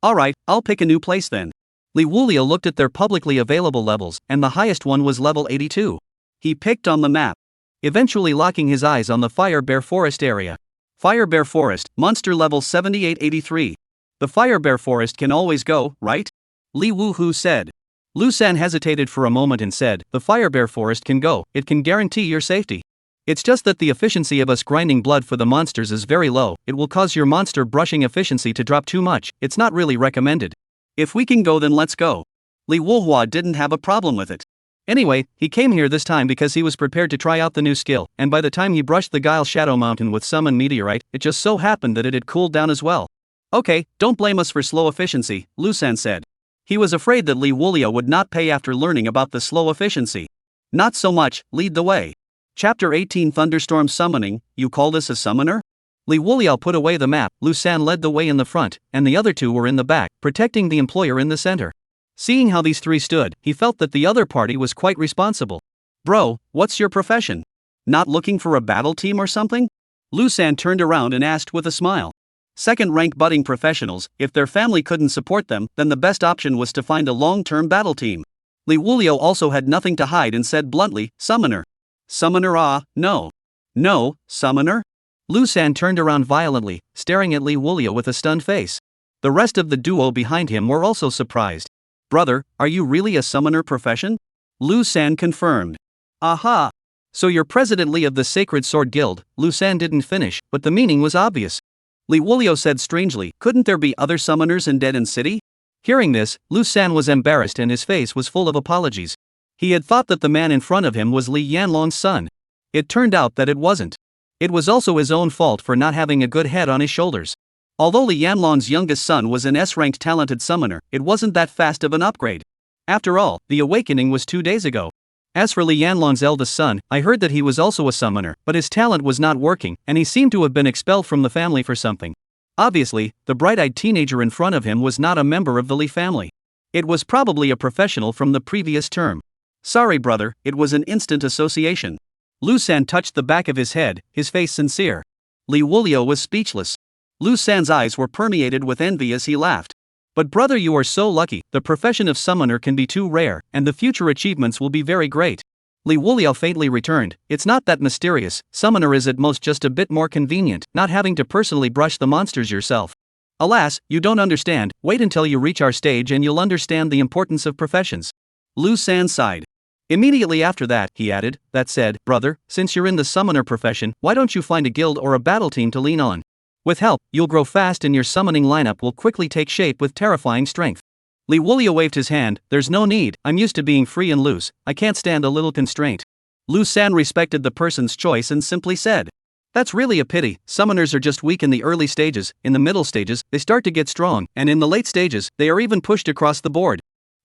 Alright, I'll pick a new place then. Li Wuliao looked at their publicly available levels, and the highest one was level 82. He picked on the map, eventually locking his eyes on the Fire Bear Forest area. Fire Bear Forest, monster level 7883. The Fire Bear Forest can always go, right? Li Wuhu said. Lu San hesitated for a moment and said, the Fire Bear Forest can go, it can guarantee your safety. It's just that the efficiency of us grinding blood for the monsters is very low, it will cause your monster brushing efficiency to drop too much, it's not really recommended. If we can go then let's go. Li Wuhua didn't have a problem with it. Anyway, he came here this time because he was prepared to try out the new skill, and by the time he brushed the Guile Shadow Mountain with summon Meteorite, it just so happened that it had cooled down as well. Okay, don't blame us for slow efficiency, Lu San said. He was afraid that Li Wuliao would not pay after learning about the slow efficiency. Not so much, lead the way. Chapter 18 Thunderstorm Summoning, you call this a summoner? Li Wuliao put away the map, Lu San led the way in the front, and the other two were in the back, protecting the employer in the center. Seeing how these three stood, he felt that the other party was quite responsible. Bro, what's your profession? Not looking for a battle team or something? Lu San turned around and asked with a smile. Second-rank budding professionals, if their family couldn't support them, then the best option was to find a long-term battle team. Li Wuliao also had nothing to hide and said bluntly, summoner. Summoner no. No, summoner? Lu San turned around violently, staring at Li Wuliao with a stunned face. The rest of the duo behind him were also surprised. Brother, are you really a summoner profession? Lu San confirmed. Aha! So you're President Li of the Sacred Sword Guild. Lu San didn't finish, but the meaning was obvious. Li Wuliao said strangely, couldn't there be other summoners in Dead End City? Hearing this, Lu San was embarrassed and his face was full of apologies. He had thought that the man in front of him was Li Yanlong's son. It turned out that it wasn't. It was also his own fault for not having a good head on his shoulders. Although Li Yanlong's youngest son was an S-ranked talented summoner, it wasn't that fast of an upgrade. After all, the awakening was 2 days ago. As for Li Yanlong's eldest son, I heard that he was also a summoner, but his talent was not working, and he seemed to have been expelled from the family for something. Obviously, the bright-eyed teenager in front of him was not a member of the Li family. It was probably a professional from the previous term. Sorry brother, it was an instant association. Lu San touched the back of his head, his face sincere. Li Wuliao was speechless. Lu San's eyes were permeated with envy as he laughed. But brother, you are so lucky, the profession of summoner can be too rare, and the future achievements will be very great. Li Wuliao faintly returned, it's not that mysterious, summoner is at most just a bit more convenient, not having to personally brush the monsters yourself. Alas, you don't understand, wait until you reach our stage and you'll understand the importance of professions. Lu San sighed. Immediately after that, he added, that said, brother, since you're in the summoner profession, why don't you find a guild or a battle team to lean on? With help, you'll grow fast and your summoning lineup will quickly take shape with terrifying strength. Li Wuliao waved his hand, there's no need, I'm used to being free and loose, I can't stand a little constraint. Lu San respected the person's choice and simply said, that's really a pity, summoners are just weak in the early stages, in the middle stages, they start to get strong, and in the late stages, they are even pushed across the board.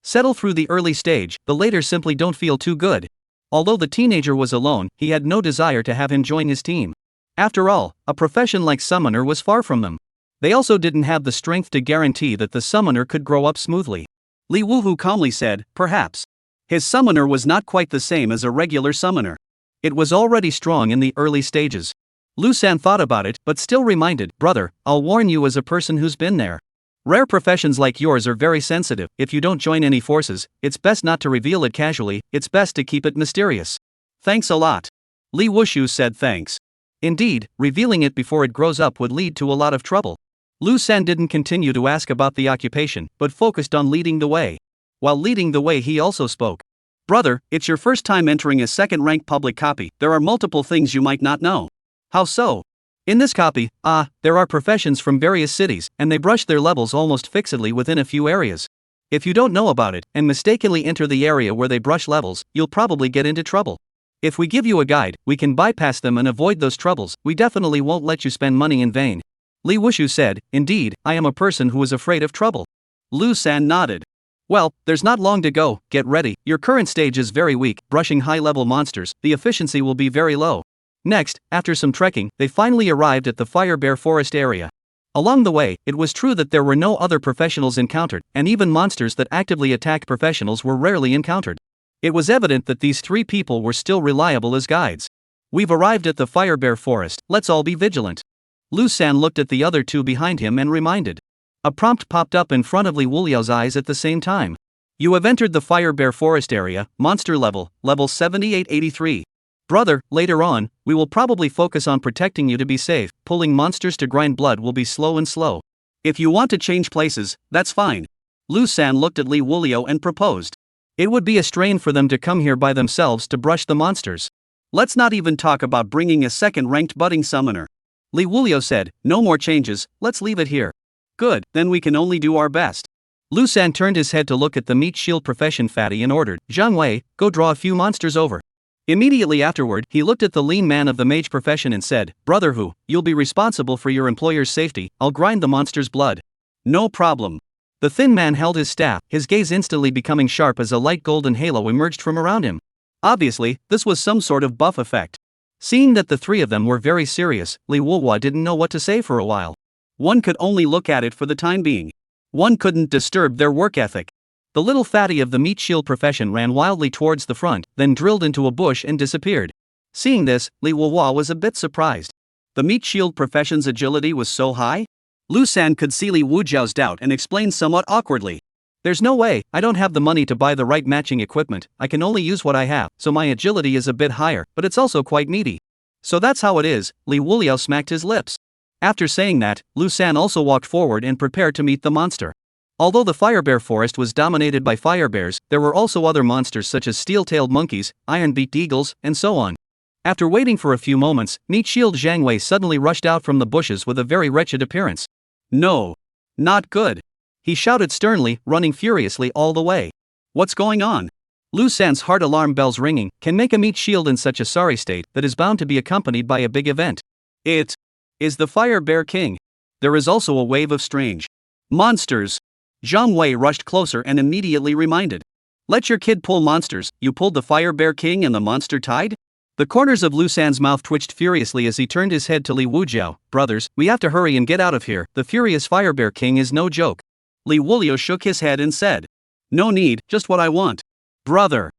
Settle through the early stage, the later simply don't feel too good. Although the teenager was alone, he had no desire to have him join his team. After all, a profession like summoner was far from them. They also didn't have the strength to guarantee that the summoner could grow up smoothly. Li Wuhu calmly said, perhaps. His summoner was not quite the same as a regular summoner. It was already strong in the early stages. Lu San thought about it but still reminded, brother, I'll warn you as a person who's been there. Rare professions like yours are very sensitive. If you don't join any forces, it's best not to reveal it casually, it's best to keep it mysterious. Thanks a lot. Li Wushu said thanks. Indeed, revealing it before it grows up would lead to a lot of trouble. Lu San didn't continue to ask about the occupation, but focused on leading the way. While leading the way he also spoke. Brother, it's your first time entering a second-rank public copy, there are multiple things you might not know. How so? In this copy, there are professions from various cities, and they brush their levels almost fixedly within a few areas. If you don't know about it, and mistakenly enter the area where they brush levels, you'll probably get into trouble. If we give you a guide, we can bypass them and avoid those troubles, we definitely won't let you spend money in vain. Li Wushu said, indeed, I am a person who is afraid of trouble. Lu San nodded. Well, there's not long to go, get ready, your current stage is very weak, brushing high-level monsters, the efficiency will be very low. Next, after some trekking, they finally arrived at the Fire Bear Forest area. Along the way, it was true that there were no other professionals encountered, and even monsters that actively attacked professionals were rarely encountered. It was evident that these three people were still reliable as guides. We've arrived at the Fire Bear Forest, let's all be vigilant. Lu San looked at the other two behind him and reminded. A prompt popped up in front of Li Wuliao's eyes at the same time. You have entered the Fire Bear Forest area, monster level 7883. Brother, later on, we will probably focus on protecting you to be safe, pulling monsters to grind blood will be slow. If you want to change places, that's fine. Lu San looked at Li Wuliao and proposed. It would be a strain for them to come here by themselves to brush the monsters. Let's not even talk about bringing a second-ranked budding summoner. Li Wuliao said, no more changes, let's leave it here. Good, then we can only do our best. Lu San turned his head to look at the meat shield profession fatty and ordered, Zhang Wei, go draw a few monsters over. Immediately afterward, he looked at the lean man of the mage profession and said, Brother Hu, you'll be responsible for your employer's safety, I'll grind the monster's blood. No problem. The thin man held his staff, his gaze instantly becoming sharp as a light golden halo emerged from around him. Obviously, this was some sort of buff effect. Seeing that the three of them were very serious, Li Wuhua didn't know what to say for a while. One could only look at it for the time being. One couldn't disturb their work ethic. The little fatty of the meat shield profession ran wildly towards the front, then drilled into a bush and disappeared. Seeing this, Li Wuhua was a bit surprised. The meat shield profession's agility was so high? Lu San could see Li Wujiao's doubt and explained somewhat awkwardly. There's no way, I don't have the money to buy the right matching equipment, I can only use what I have, so my agility is a bit higher, but it's also quite meaty. So that's how it is, Li Wuliao smacked his lips. After saying that, Lu San also walked forward and prepared to meet the monster. Although the Fire Bear Forest was dominated by fire bears, there were also other monsters such as steel-tailed monkeys, iron-beaked eagles, and so on. After waiting for a few moments, Meat Shield Zhang Wei suddenly rushed out from the bushes with a very wretched appearance. No. Not good. He shouted sternly, running furiously all the way. What's going on? Lu San's heart alarm bells ringing can make a meat shield in such a sorry state that is bound to be accompanied by a big event. It is the Fire Bear King. There is also a wave of strange monsters. Zhang Wei rushed closer and immediately reminded. Let your kid pull monsters, you pulled the Fire Bear King and the monster tide? The corners of Lu San's mouth twitched furiously as he turned his head to Li Wujiao. Brothers, we have to hurry and get out of here, the furious Fire Bear King is no joke. Li Wuliao shook his head and said. No need, just what I want. Brother,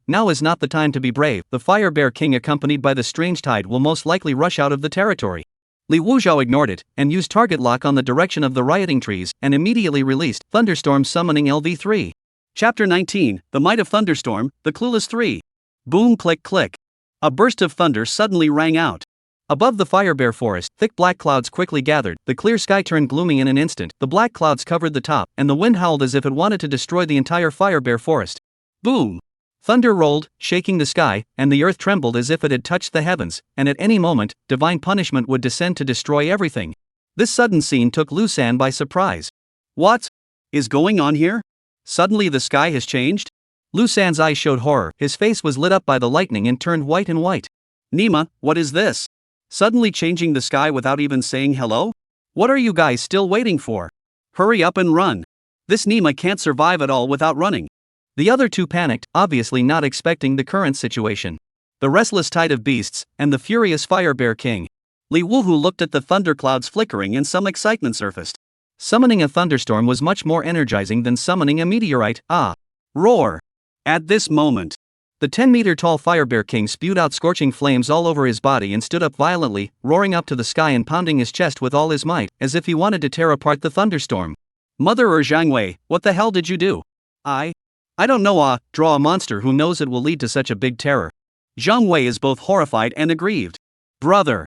now is not the time to be brave, the Fire Bear King accompanied by the strange tide will most likely rush out of the territory. Li Wujiao ignored it, and used target lock on the direction of the rioting trees, and immediately released Thunderstorm summoning LV3. Chapter 19, The Might of Thunderstorm, The Clueless 3. Boom click click. A burst of thunder suddenly rang out. Above the Fire Bear Forest, thick black clouds quickly gathered, the clear sky turned gloomy in an instant, the black clouds covered the top, and the wind howled as if it wanted to destroy the entire Fire Bear Forest. Boom! Thunder rolled, shaking the sky, and the earth trembled as if it had touched the heavens, and at any moment, divine punishment would descend to destroy everything. This sudden scene took Lu San by surprise. What is going on here? Suddenly the sky has changed? Lu San's eyes showed horror, his face was lit up by the lightning and turned white and white. Nima, what is this? Suddenly changing the sky without even saying hello? What are you guys still waiting for? Hurry up and run. This Nima can't survive at all without running. The other two panicked, obviously not expecting the current situation. The restless tide of beasts, and the furious Fire Bear King. Li Wuhu looked at the thunderclouds flickering and some excitement surfaced. Summoning a thunderstorm was much more energizing than summoning a meteorite. Roar! At this moment, the 10-meter-tall Firebear King spewed out scorching flames all over his body and stood up violently, roaring up to the sky and pounding his chest with all his might, as if he wanted to tear apart the thunderstorm. Mother Zhangwei, what the hell did you do? I don't know. Draw a monster who knows it will lead to such a big terror. Zhang Wei is both horrified and aggrieved. Brother,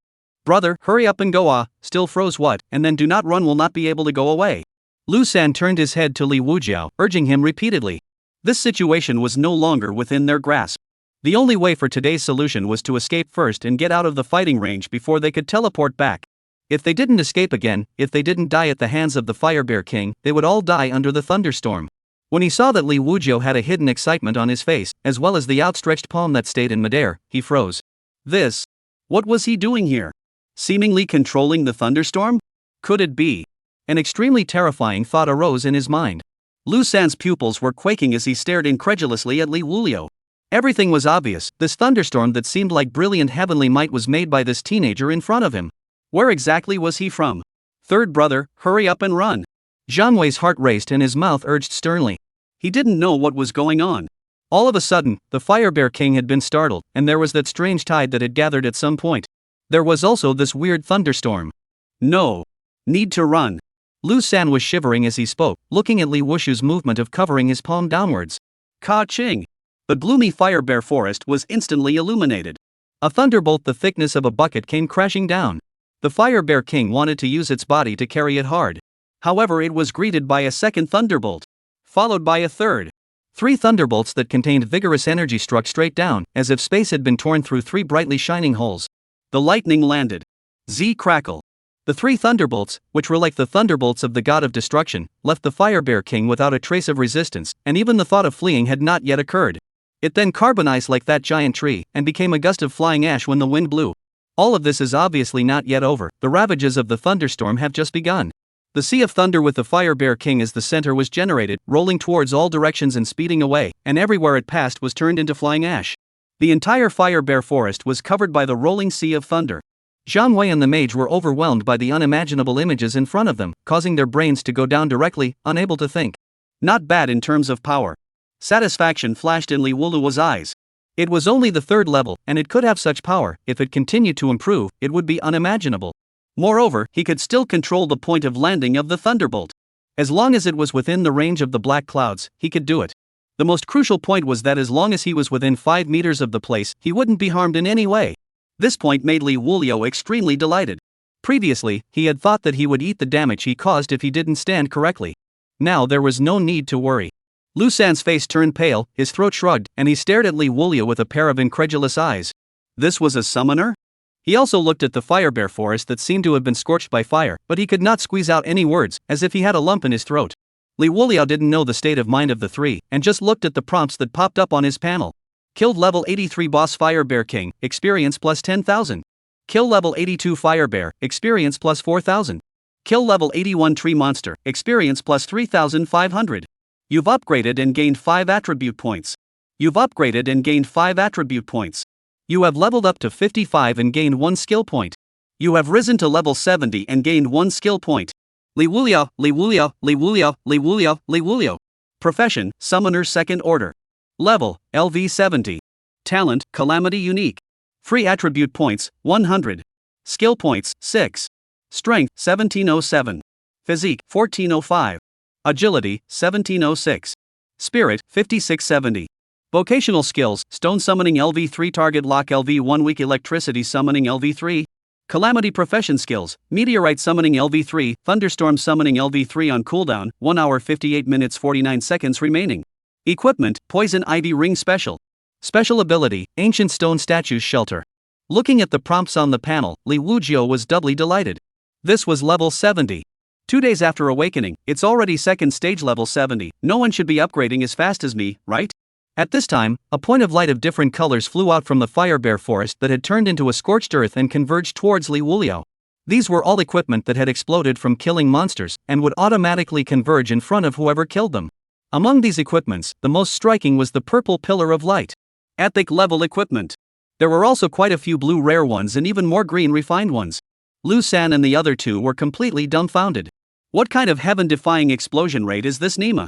hurry up and go. Still froze what, and then do not run, will not be able to go away. Lu San turned his head to Li Wujiao, urging him repeatedly. This situation was no longer within their grasp. The only way for today's solution was to escape first and get out of the fighting range before they could teleport back. If they didn't escape again, if they didn't die at the hands of the Firebear King, they would all die under the thunderstorm. When he saw that Li Wujiao had a hidden excitement on his face, as well as the outstretched palm that stayed in midair, he froze. What was he doing here? Seemingly controlling the thunderstorm? Could it be? An extremely terrifying thought arose in his mind. Lu San's pupils were quaking as he stared incredulously at Li Wuliao. Everything was obvious. This thunderstorm that seemed like brilliant heavenly might was made by this teenager in front of him. Where exactly was he from? Third brother, hurry up and run. Zhang Wei's heart raced and his mouth urged sternly. He didn't know what was going on. All of a sudden, the Firebear King had been startled, and there was that strange tide that had gathered at some point. There was also this weird thunderstorm. No. Need to run. Lu San was shivering as he spoke, looking at Li Wushu's movement of covering his palm downwards. Ka-ching! The gloomy Firebear forest was instantly illuminated. A thunderbolt the thickness of a bucket came crashing down. The Firebear King wanted to use its body to carry it hard. However, it was greeted by a second thunderbolt, followed by a third. 3 thunderbolts that contained vigorous energy struck straight down, as if space had been torn through 3 brightly shining holes. The lightning landed. Crackle. The 3 thunderbolts, which were like the thunderbolts of the god of destruction, left the Firebear King without a trace of resistance, and even the thought of fleeing had not yet occurred. It then carbonized like that giant tree, and became a gust of flying ash when the wind blew. All of this is obviously not yet over. The ravages of the thunderstorm have just begun. The sea of thunder with the Firebear King as the center was generated, rolling towards all directions and speeding away, and everywhere it passed was turned into flying ash. The entire Firebear forest was covered by the rolling sea of thunder. Zhang Wei and the mage were overwhelmed by the unimaginable images in front of them, causing their brains to go down directly, unable to think. Not bad in terms of power. Satisfaction flashed in Li Wuluo's eyes. It was only the 3rd level, and it could have such power. If it continued to improve, it would be unimaginable. Moreover, he could still control the point of landing of the thunderbolt. As long as it was within the range of the black clouds, he could do it. The most crucial point was that as long as he was within 5 meters of the place, he wouldn't be harmed in any way. This point made Li Wuliao extremely delighted. Previously, he had thought that he would eat the damage he caused if he didn't stand correctly. Now there was no need to worry. Lu San's face turned pale, his throat shrugged, and he stared at Li Wuliao with a pair of incredulous eyes. This was a summoner? He also looked at the Firebear forest that seemed to have been scorched by fire, but he could not squeeze out any words, as if he had a lump in his throat. Li Wuliao didn't know the state of mind of the 3, and just looked at the prompts that popped up on his panel. Killed level 83 boss Firebear King, experience plus 10,000. Kill level 82 Firebear, experience plus 4,000. Kill level 81 Tree Monster, experience plus 3,500. You've upgraded and gained 5 attribute points. You've upgraded and gained 5 attribute points. You have leveled up to 55 and gained 1 skill point. You have risen to level 70 and gained 1 skill point. Li Wuliao, Li Wuliao, Li Wuliao, Li Wuliao, Li Wuliao. Profession, Summoner 2nd Order. Level, LV 70. Talent, Calamity Unique. Free attribute points, 100. Skill points, 6. Strength, 1707. Physique, 1405. Agility, 1706. Spirit, 5670. Vocational skills, Stone Summoning LV3 Target Lock LV1 Weak Electricity Summoning LV3. Calamity Profession Skills, Meteorite Summoning LV3, Thunderstorm Summoning LV3 on cooldown, 1 hour 58 minutes 49 seconds remaining. Equipment, Poison Ivy Ring Special. Special ability, Ancient Stone Statues Shelter. Looking at the prompts on the panel, Li Wujiao was doubly delighted. This was level 70. 2 days after awakening, it's already 2nd stage level 70, no one should be upgrading as fast as me, right? At this time, a point of light of different colors flew out from the Firebear forest that had turned into a scorched earth and converged towards Li Wuliao. These were all equipment that had exploded from killing monsters, and would automatically converge in front of whoever killed them. Among these equipments, the most striking was the purple pillar of light. Epic level equipment. There were also quite a few blue rare ones and even more green refined ones. Lu San and the other two were completely dumbfounded. What kind of heaven-defying explosion rate is this Nima?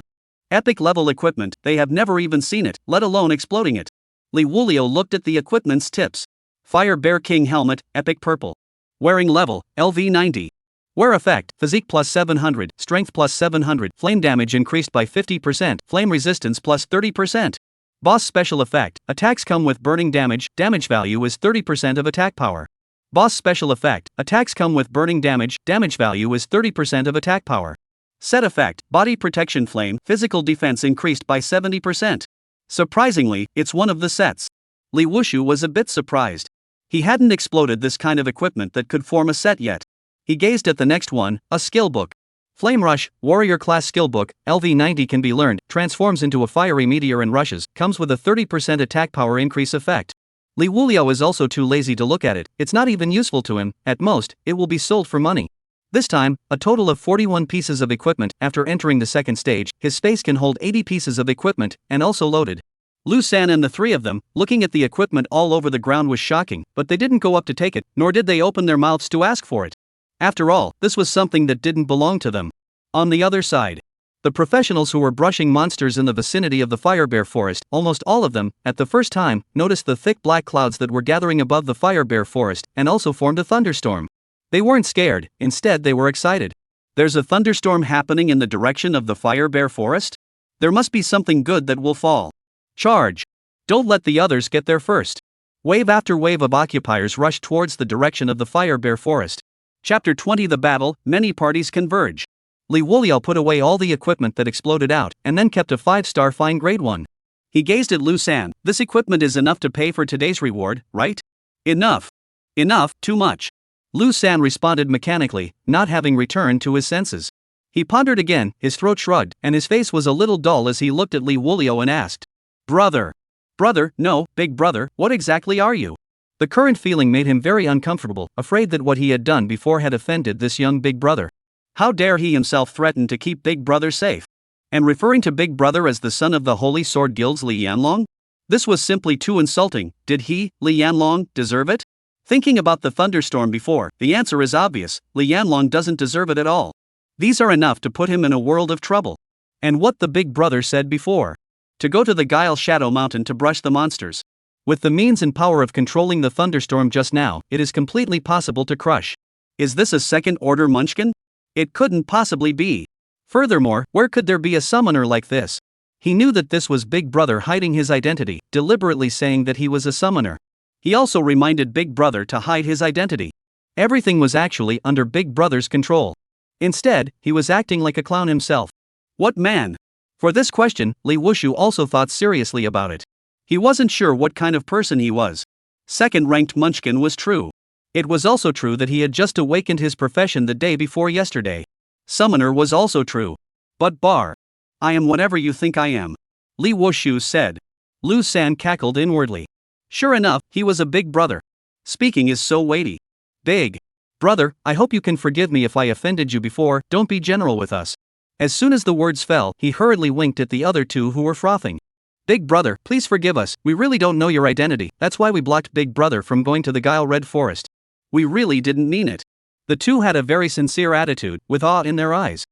Epic level equipment, they have never even seen it, let alone exploding it. Liuji looked at the equipment's tips. Fire Bear King helmet, epic purple. Wearing level, LV90. Wear effect, physique plus 700, strength plus 700, flame damage increased by 50%, flame resistance plus 30%. Boss special effect, attacks come with burning damage, damage value is 30% of attack power. Boss special effect, attacks come with burning damage, damage value is 30% of attack power. Set effect, body protection flame, physical defense increased by 70%. Surprisingly, it's one of the sets. Liuji was a bit surprised. He hadn't exploded this kind of equipment that could form a set yet. He gazed at the next one, a skill book. Flame Rush, Warrior Class Skill Book, LV90 can be learned, transforms into a fiery meteor and rushes, comes with a 30% attack power increase effect. Liuji is also too lazy to look at it, it's not even useful to him, at most, it will be sold for money. This time, a total of 41 pieces of equipment. After entering the second stage, his space can hold 80 pieces of equipment, and also loaded. Lu San and the three of them, looking at the equipment all over the ground was shocking, but they didn't go up to take it, nor did they open their mouths to ask for it. After all, this was something that didn't belong to them. On the other side, the professionals who were brushing monsters in the vicinity of the Firebear forest, almost all of them, at the first time, noticed the thick black clouds that were gathering above the Firebear forest, and also formed a thunderstorm. They weren't scared, instead they were excited. There's a thunderstorm happening in the direction of the Firebear forest? There must be something good that will fall. Charge! Don't let the others get there first. Wave after wave of occupiers rushed towards the direction of the Firebear forest. Chapter 20 The Battle, Many Parties Converge. Liuji put away all the equipment that exploded out, and then kept a 5-star fine grade one. He gazed at Lu San. This equipment is enough to pay for today's reward, right? Enough. Enough, too much. Lu San responded mechanically, not having returned to his senses. He pondered again, his throat shrugged, and his face was a little dull as he looked at Liuji and asked, Brother. Brother, no, big brother, what exactly are you? The current feeling made him very uncomfortable, afraid that what he had done before had offended this young big brother. How dare he himself threaten to keep big brother safe? And referring to big brother as the son of the Holy Sword Guild's Li Yanlong? This was simply too insulting. Did he, Li Yanlong, deserve it? Thinking about the thunderstorm before, the answer is obvious, Li Yanlong doesn't deserve it at all. These are enough to put him in a world of trouble. And what the big brother said before. To go to the Guile Shadow Mountain to brush the monsters. With the means and power of controlling the thunderstorm just now, it is completely possible to crush. Is this a second-order munchkin? It couldn't possibly be. Furthermore, where could there be a summoner like this? He knew that this was Big Brother hiding his identity, deliberately saying that he was a summoner. He also reminded Big Brother to hide his identity. Everything was actually under Big Brother's control. Instead, he was acting like a clown himself. What man? For this question, Liuji also thought seriously about it. He wasn't sure what kind of person he was. Second-ranked munchkin was true. It was also true that he had just awakened his profession the day before yesterday. Summoner was also true. But I am whatever you think I am. Liuji said. Lu San cackled inwardly. Sure enough, he was a big brother. Speaking is so weighty. Big brother, I hope you can forgive me if I offended you before, don't be general with us. As soon as the words fell, he hurriedly winked at the other two who were frothing. Big brother, please forgive us, we really don't know your identity, that's why we blocked Big Brother from going to the Guile Red Forest. We really didn't mean it. The two had a very sincere attitude, with awe in their eyes.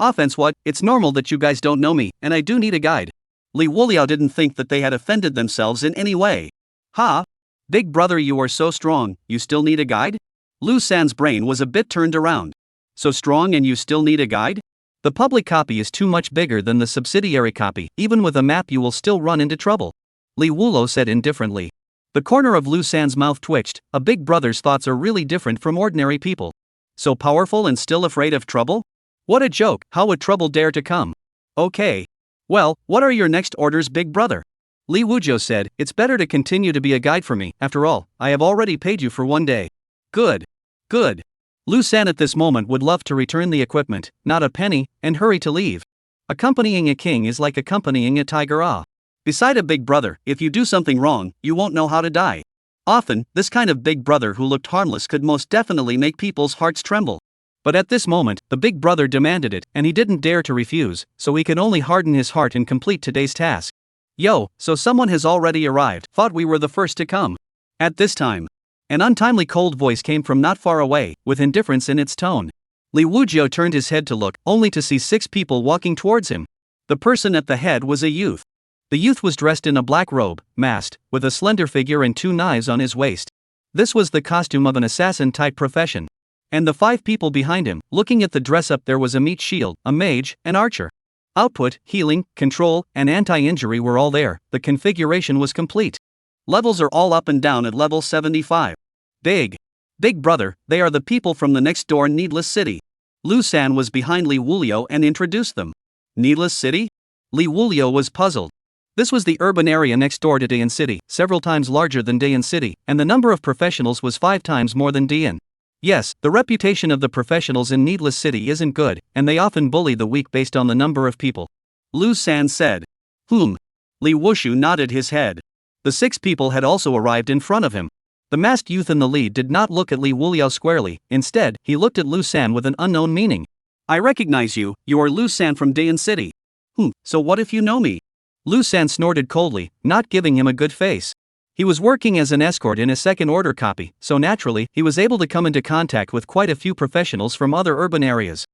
Offense what, it's normal that you guys don't know me, and I do need a guide. Liuji didn't think that they had offended themselves in any way. Ha! Big brother, you are so strong, you still need a guide? Lu San's brain was a bit turned around. So strong and you still need a guide? The public copy is too much bigger than the subsidiary copy, even with a map you will still run into trouble. Liuji said indifferently. The corner of Lu San's mouth twitched. A big brother's thoughts are really different from ordinary people. So powerful and still afraid of trouble? What a joke, how would trouble dare to come? Okay. Well, what are your next orders, big brother? Liuji said, it's better to continue to be a guide for me, after all, I have already paid you for one day. Good. Good. Lu San at this moment would love to return the equipment, not a penny, and hurry to leave. Accompanying a king is like accompanying a tiger. Beside a big brother, if you do something wrong, you won't know how to die. Often, this kind of big brother who looked harmless could most definitely make people's hearts tremble. But at this moment, the big brother demanded it, and he didn't dare to refuse, so he could only harden his heart and complete today's task. Yo, so someone has already arrived, thought we were the first to come. At this time, An untimely cold voice came from not far away, with indifference in its tone. Liuji turned his head to look, only to see 6 people walking towards him. The person at the head was a youth. The youth was dressed in a black robe, masked, with a slender figure and 2 knives on his waist. This was the costume of an assassin-type profession. And the 5 people behind him, looking at the dress-up, there was a meat shield, a mage, an archer. Output, healing, control, and anti-injury were all there. The configuration was complete. Levels are all up and down at level 75. Big brother, they are the people from the next door Needless City. Lu-san was behind Li Wulio and introduced them. Needless City? Li Wulio was puzzled. This was the urban area next door to Dayan City, several times larger than Dayan City, and the number of professionals was 5 times more than Dayan. Yes, the reputation of the professionals in Needless City isn't good, and they often bully the weak based on the number of people. Lu-san said. Li Wushu nodded his head. The 6 people had also arrived in front of him. The masked youth in the lead did not look at Li Wulio squarely, instead, he looked at Lu-san with an unknown meaning. I recognize you, you are Lu-san from Dayan City. So what if you know me? Lu-san snorted coldly, not giving him a good face. He was working as an escort in a second-order copy, so naturally, he was able to come into contact with quite a few professionals from other urban areas.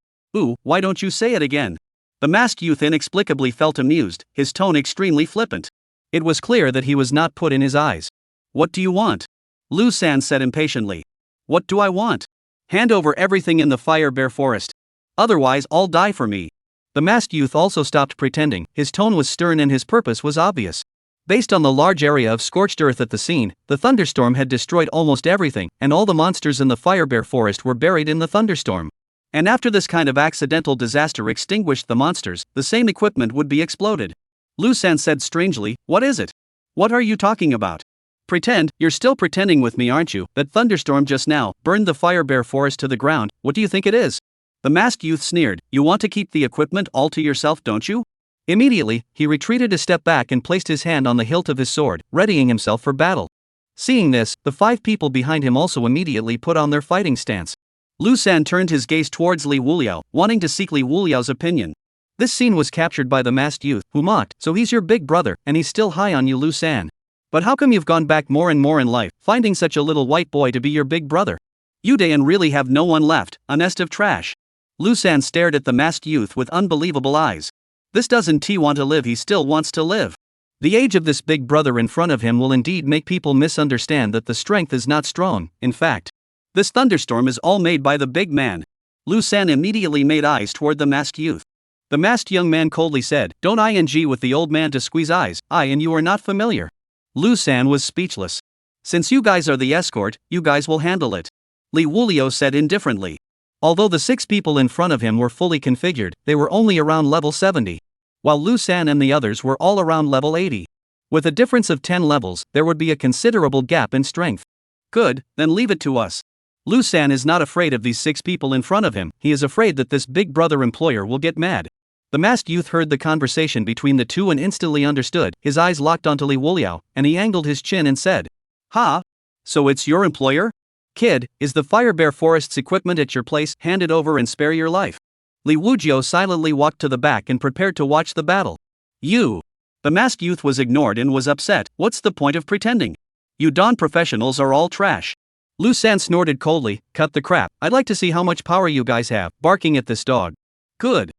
Why don't you say it again? The masked youth inexplicably felt amused, his tone extremely flippant. It was clear that he was not put in his eyes. What do you want? Lu-san said impatiently. What do I want? Hand over everything in the Fire Bear Forest. Otherwise, I'll die for me. The masked youth also stopped pretending, his tone was stern and his purpose was obvious. Based on the large area of scorched earth at the scene, the thunderstorm had destroyed almost everything, and all the monsters in the Fire Bear Forest were buried in the thunderstorm. And after this kind of accidental disaster extinguished the monsters, the same equipment would be exploded. Lu-san said strangely, what is it? What are you talking about? Pretend, you're still pretending with me, aren't you? That thunderstorm just now burned the Fire Bear Forest to the ground. What do you think it is? The masked youth sneered. You want to keep the equipment all to yourself, don't you? Immediately, he retreated a step back and placed his hand on the hilt of his sword, readying himself for battle. Seeing this, the 5 people behind him also immediately put on their fighting stance. Lu-san turned his gaze towards Li Wulio, wanting to seek Li Wulio's opinion. This scene was captured by the masked youth, who mocked, so he's your big brother, and he's still high on you, Lu-san. But how come you've gone back more and more in life, finding such a little white boy to be your big brother? You Dayan really have no one left, a nest of trash. Lu-san stared at the masked youth with unbelievable eyes. This doesn't want to live, he still wants to live. The age of this big brother in front of him will indeed make people misunderstand that the strength is not strong. In fact, this thunderstorm is all made by the big man. Lu-san immediately made eyes toward the masked youth. The masked young man coldly said, don't ing with the old man to squeeze eyes, I and you are not familiar. Lu-san was speechless. Since you guys are the escort, you guys will handle it. Li Wulio said indifferently. Although the 6 people in front of him were fully configured, they were only around level 70. While Lu-san and the others were all around level 80. With a difference of 10 levels, there would be a considerable gap in strength. Good, then leave it to us. Lu-san is not afraid of these 6 people in front of him, he is afraid that this big brother employer will get mad. The masked youth heard the conversation between the two and instantly understood, his eyes locked onto Li Wulio, and he angled his chin and said, Ha? So it's your employer? Kid, is the Fire Bear Forest's equipment at your place? Hand it over and spare your life. Li Wulio silently walked to the back and prepared to watch the battle. You. The masked youth was ignored and was upset. What's the point of pretending? You Dawn professionals are all trash. Lu-san snorted coldly, cut the crap, I'd like to see how much power you guys have, barking at this dog. Good.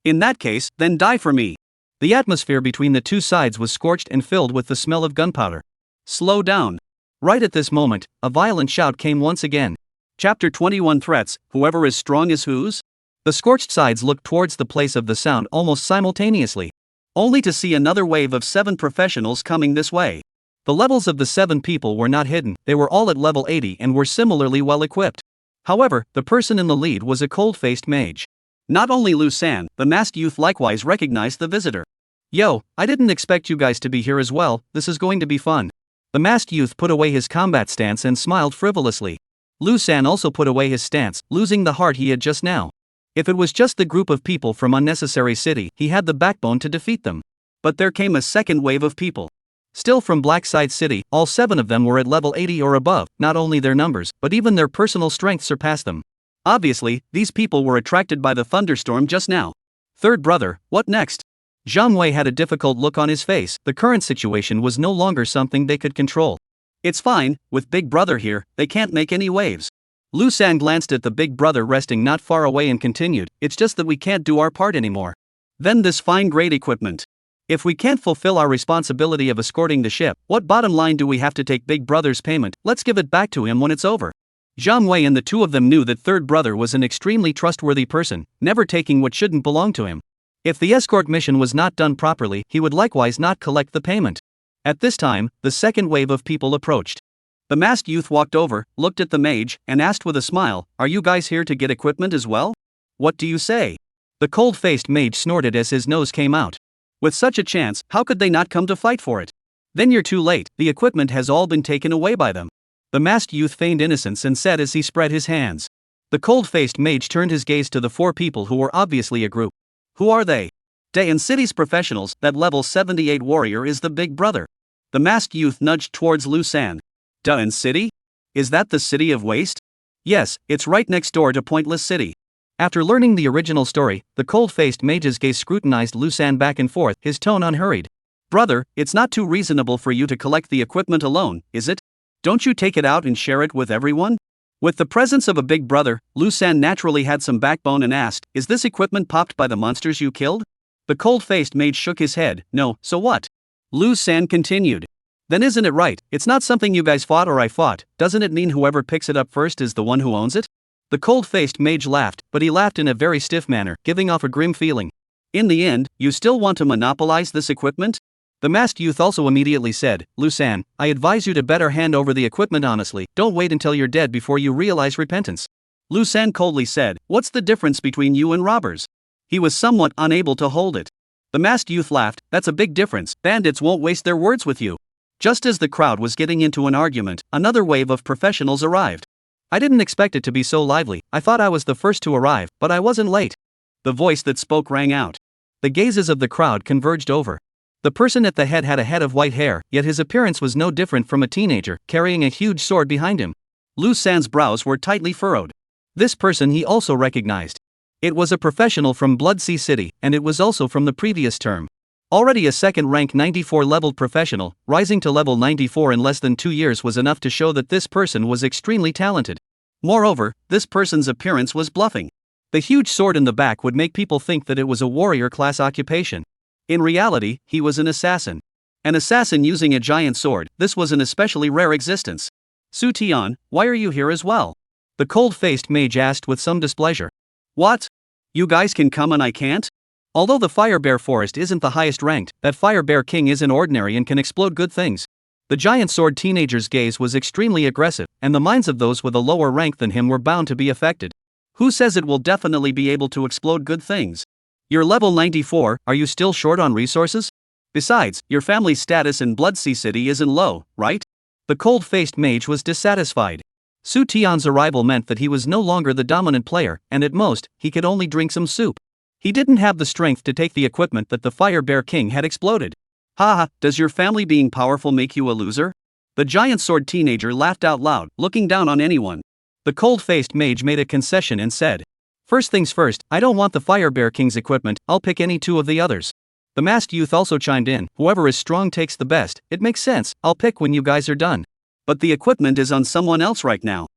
In that case, then die for me. The atmosphere between the two sides was scorched and filled with the smell of gunpowder. Slow down. Right at this moment, a violent shout came once again. Chapter 21 Threats, whoever is strong is whose? The scorched sides looked towards the place of the sound almost simultaneously. Only to see another wave of 7 professionals coming this way. The levels of the 7 people were not hidden, they were all at level 80 and were similarly well equipped. However, the person in the lead was a cold-faced mage. Not only Lu-san, the masked youth likewise recognized the visitor. Yo, I didn't expect you guys to be here as well, this is going to be fun. The masked youth put away his combat stance and smiled frivolously. Lu-san also put away his stance, losing the heart he had just now. If it was just the group of people from Unnecessary City, he had the backbone to defeat them. But there came a second wave of people. Still from Blackside City, all 7 of them were at level 80 or above, not only their numbers, but even their personal strength surpassed them. Obviously, these people were attracted by the thunderstorm just now. Third brother, what next? Zhang Wei had a difficult look on his face, the current situation was no longer something they could control. It's fine, with Big Brother here, they can't make any waves. Lu San glanced at the Big Brother resting not far away and continued, it's just that we can't do our part anymore. Then this fine grade equipment. If we can't fulfill our responsibility of escorting the ship, what bottom line do we have to take Big Brother's payment? Let's give it back to him when it's over. Zhang Wei and the two of them knew that third brother was an extremely trustworthy person, never taking what shouldn't belong to him. If the escort mission was not done properly, he would likewise not collect the payment. At this time, the second wave of people approached. The masked youth walked over, looked at the mage, and asked with a smile, "Are you guys here to get equipment as well? What do you say?" The cold-faced mage snorted as his nose came out. With such a chance, how could they not come to fight for it? Then you're too late, the equipment has all been taken away by them. The masked youth feigned innocence and said as he spread his hands. The cold-faced mage turned his gaze to the four people who were obviously a group. Who are they? Dayan City's professionals, that level 78 warrior is the Big Brother. The masked youth nudged towards Lu San. Dayan City? Is that the city of waste? Yes, it's right next door to Pointless City. After learning the original story, the cold-faced mage's gaze scrutinized Lu San back and forth, his tone unhurried. Brother, it's not too reasonable for you to collect the equipment alone, is it? Don't you take it out and share it with everyone? With the presence of a Big Brother, Lu San naturally had some backbone and asked, is this equipment popped by the monsters you killed? The cold-faced mage shook his head, no, so what? Lu San continued. Then isn't it right, it's not something you guys fought or I fought, doesn't it mean whoever picks it up first is the one who owns it? The cold-faced mage laughed, but he laughed in a very stiff manner, giving off a grim feeling. In the end, you still want to monopolize this equipment? The masked youth also immediately said, Lu San, I advise you to better hand over the equipment honestly, don't wait until you're dead before you realize repentance. Lu San coldly said, what's the difference between you and robbers? He was somewhat unable to hold it. The masked youth laughed, that's a big difference, bandits won't waste their words with you. Just as the crowd was getting into an argument, another wave of professionals arrived. I didn't expect it to be so lively, I thought I was the first to arrive, but I wasn't late. The voice that spoke rang out. The gazes of the crowd converged over. The person at the head had a head of white hair, yet his appearance was no different from a teenager, carrying a huge sword behind him. Lu San's brows were tightly furrowed. This person he also recognized. It was a professional from Bloodsea City, and it was also from the previous term. Already a second-rank 94-leveled professional, rising to level 94 in less than 2 years was enough to show that this person was extremely talented. Moreover, this person's appearance was bluffing. The huge sword in the back would make people think that it was a warrior-class occupation. In reality, he was an assassin. An assassin using a giant sword, this was an especially rare existence. Su Tian, why are you here as well? The cold-faced mage asked with some displeasure. What? You guys can come and I can't? Although the Fire Bear Forest isn't the highest ranked, that Fire Bear King isn't ordinary and can explode good things. The giant sword teenager's gaze was extremely aggressive, and the minds of those with a lower rank than him were bound to be affected. Who says it will definitely be able to explode good things? You're level 94, are you still short on resources? Besides, your family's status in Bloodsea City isn't low, right? The cold-faced mage was dissatisfied. Su Tian's arrival meant that he was no longer the dominant player, and at most, he could only drink some soup. He didn't have the strength to take the equipment that the Fire Bear King had exploded. Haha, does your family being powerful make you a loser? The giant sword teenager laughed out loud, looking down on anyone. The cold-faced mage made a concession and said, first things first, I don't want the Fire Bear King's equipment, I'll pick any two of the others. The masked youth also chimed in, whoever is strong takes the best, it makes sense, I'll pick when you guys are done. But the equipment is on someone else right now.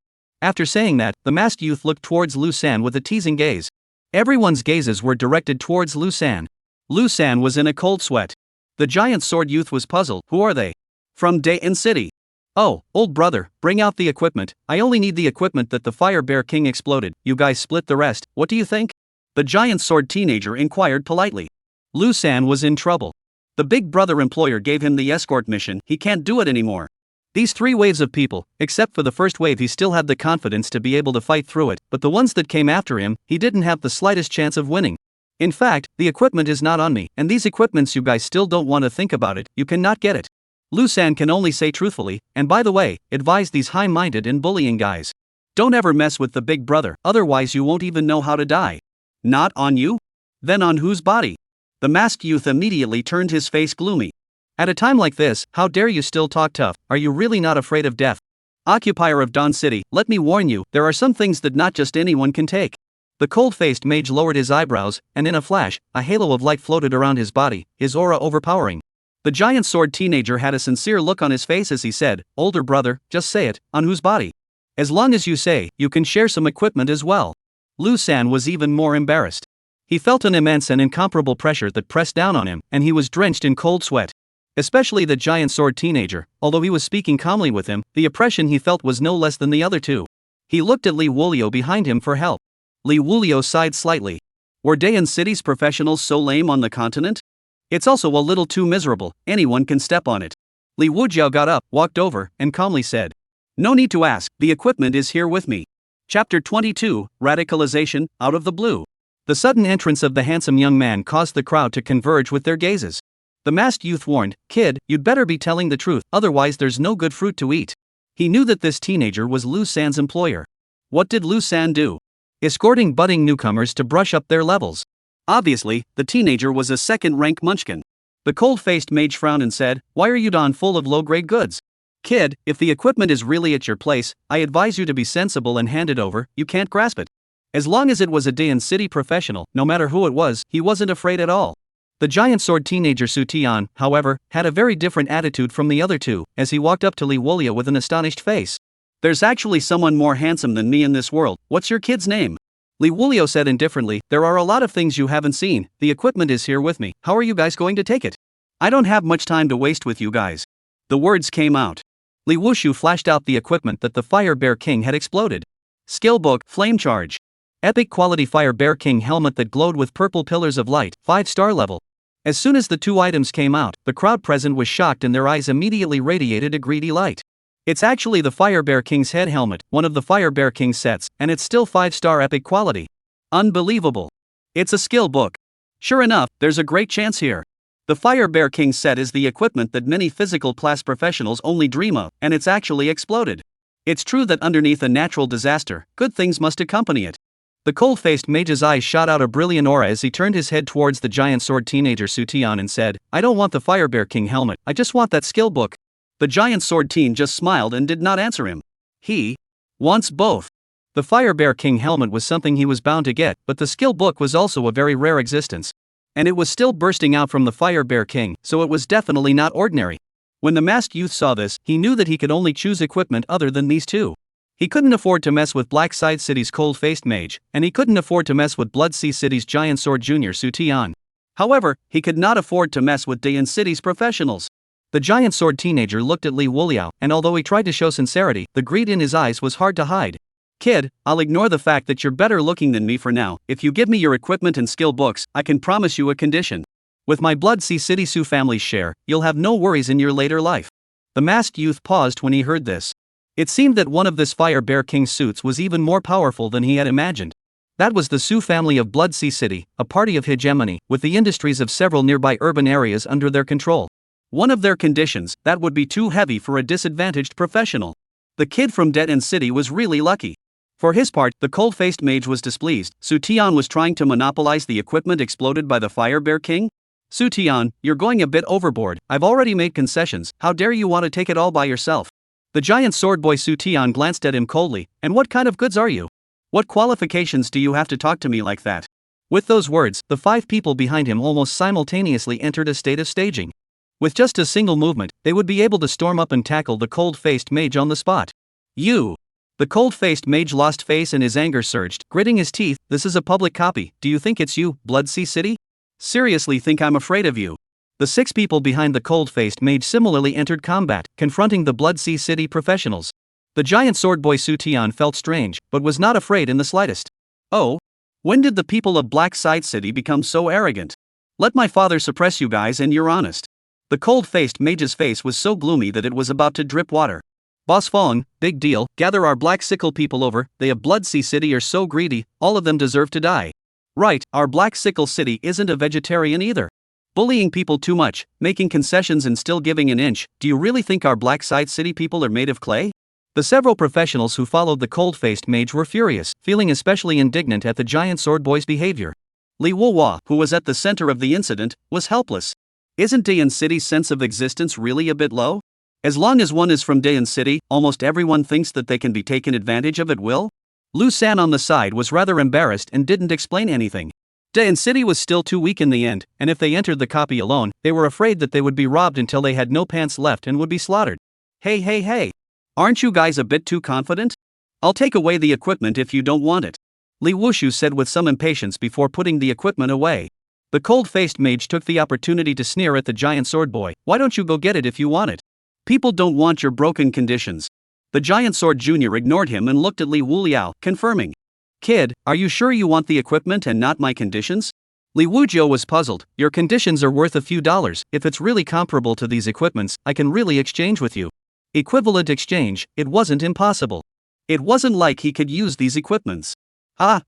After saying that, the masked youth looked towards Lu San with a teasing gaze. Everyone's gazes were directed towards Lu San. Lu San was in a cold sweat. The giant sword youth was puzzled, who are they? From Dayan City. Oh, old brother, bring out the equipment, I only need the equipment that the Fire Bear King exploded, you guys split the rest, what do you think? The giant sword teenager inquired politely. Lu San was in trouble. The Big Brother employer gave him the escort mission, he can't do it anymore. These 3 waves of people, except for the first wave he still had the confidence to be able to fight through it, but the ones that came after him, he didn't have the slightest chance of winning. In fact, the equipment is not on me, and these equipments you guys still don't want to think about it, you cannot get it. Lu San can only say truthfully, and by the way, advise these high-minded and bullying guys. Don't ever mess with the Big Brother, otherwise you won't even know how to die. Not on you? Then on whose body? The masked youth immediately turned his face gloomy. At a time like this, how dare you still talk tough, are you really not afraid of death? Occupier of Dawn City, let me warn you, there are some things that not just anyone can take. The cold-faced mage lowered his eyebrows, and in a flash, a halo of light floated around his body, his aura overpowering. The giant sword teenager had a sincere look on his face as he said, "Older brother, just say it, on whose body? As long as you say, you can share some equipment as well." Lu San was even more embarrassed. He felt an immense and incomparable pressure that pressed down on him, and he was drenched in cold sweat. Especially the giant sword teenager, although he was speaking calmly with him, the oppression he felt was no less than the other two. He looked at Li Wulio behind him for help. Li Wulio sighed slightly. Were Dayan City's professionals so lame on the continent? It's also a little too miserable, anyone can step on it. Li Wujiao got up, walked over, and calmly said, "No need to ask, the equipment is here with me." Chapter 22, Radicalization, Out of the Blue. The sudden entrance of the handsome young man caused the crowd to converge with their gazes. The masked youth warned, "Kid, you'd better be telling the truth, otherwise there's no good fruit to eat." He knew that this teenager was Lu San's employer. What did Lu San do? Escorting budding newcomers to brush up their levels. Obviously, the teenager was a second-rank munchkin. The cold-faced mage frowned and said, "Why are you don full of low-grade goods? Kid, if the equipment is really at your place, I advise you to be sensible and hand it over, you can't grasp it." As long as it was a Dayan City professional, no matter who it was, he wasn't afraid at all. The giant sword teenager Su Tian, however, had a very different attitude from the other two, as he walked up to Li Wulio with an astonished face. "There's actually someone more handsome than me in this world, what's your kid's name?" Li Wulio said indifferently, "There are a lot of things you haven't seen, the equipment is here with me, how are you guys going to take it? I don't have much time to waste with you guys." The words came out. Li Wushu flashed out the equipment that the Fire Bear King had exploded. Skill book, Flame Charge. Epic quality Fire Bear King helmet that glowed with purple pillars of light, 5-star level. As soon as the two items came out, the crowd present was shocked and their eyes immediately radiated a greedy light. It's actually the Fire Bear King's head helmet, one of the Fire Bear King's sets, and it's still 5-star epic quality. Unbelievable. It's a skill book. Sure enough, there's a great chance here. The Fire Bear King set is the equipment that many physical class professionals only dream of, and it's actually exploded. It's true that underneath a natural disaster, good things must accompany it. The cold-faced mage's eyes shot out a brilliant aura as he turned his head towards the giant sword teenager Su Tian and said, "I don't want the Fire Bear King helmet, I just want that skill book." The giant sword teen just smiled and did not answer him. He wants both. The Fire Bear King helmet was something he was bound to get, but the skill book was also a very rare existence. And it was still bursting out from the Fire Bear King, so it was definitely not ordinary. When the masked youth saw this, he knew that he could only choose equipment other than these two. He couldn't afford to mess with Black Side City's cold-faced mage, and he couldn't afford to mess with Blood Sea City's giant sword junior Su Tian. However, he could not afford to mess with Dayan City's professionals. The giant sword teenager looked at Li Wuliao, and although he tried to show sincerity, the greed in his eyes was hard to hide. "Kid, I'll ignore the fact that you're better looking than me for now. If you give me your equipment and skill books, I can promise you a condition. With my Blood Sea City Su family's share, you'll have no worries in your later life." The masked youth paused when he heard this. It seemed that one of this Fire Bear King's suits was even more powerful than he had imagined. That was the Su family of Blood Sea City, a party of hegemony, with the industries of several nearby urban areas under their control. One of their conditions, that would be too heavy for a disadvantaged professional. The kid from Dayan City was really lucky. For his part, the cold-faced mage was displeased. Su Tian was trying to monopolize the equipment exploded by the Fire Bear King? "Su Tian, you're going a bit overboard, I've already made concessions, how dare you want to take it all by yourself?" The giant sword boy Su Tian glanced at him coldly, "And what kind of goods are you? What qualifications do you have to talk to me like that?" With those words, the 5 people behind him almost simultaneously entered a state of staging. With just a single movement, they would be able to storm up and tackle the cold-faced mage on the spot. "You!" The cold-faced mage lost face and his anger surged, gritting his teeth. "This is a public copy, do you think it's you, Blood Sea City? Seriously think I'm afraid of you?" The 6 people behind the cold-faced mage similarly entered combat, confronting the Blood Sea City professionals. The giant sword boy Su Tian felt strange, but was not afraid in the slightest. "Oh? When did the people of Black Side City become so arrogant? Let my father suppress you guys and you're honest." The cold-faced mage's face was so gloomy that it was about to drip water. "Boss Fong, big deal, gather our Black Sickle people over, they of Blood Sea City are so greedy, all of them deserve to die." "Right, our Black Sickle City isn't a vegetarian either. Bullying people too much, making concessions and still giving an inch, do you really think our Black Side City people are made of clay?" The several professionals who followed the cold-faced mage were furious, feeling especially indignant at the giant sword boy's behavior. Li Wuhua, who was at the center of the incident, was helpless. Isn't Dayan City's sense of existence really a bit low? As long as one is from Dayan City, almost everyone thinks that they can be taken advantage of at will? Lu San on the side was rather embarrassed and didn't explain anything. Dayan City was still too weak in the end, and if they entered the copy alone, they were afraid that they would be robbed until they had no pants left and would be slaughtered. Hey. Aren't you guys a bit too confident? I'll take away the equipment if you don't want it. Liuji said with some impatience before putting the equipment away. The cold-faced mage took the opportunity to sneer at the giant sword boy. Why don't you go get it if you want it? People don't want your broken conditions. The giant sword junior ignored him and looked at Liuji, confirming. Kid, are you sure you want the equipment and not my conditions? Liuji was puzzled. Your conditions are worth a few dollars. If it's really comparable to these equipments, I can really exchange with you. Equivalent exchange, it wasn't impossible. It wasn't like he could use these equipments.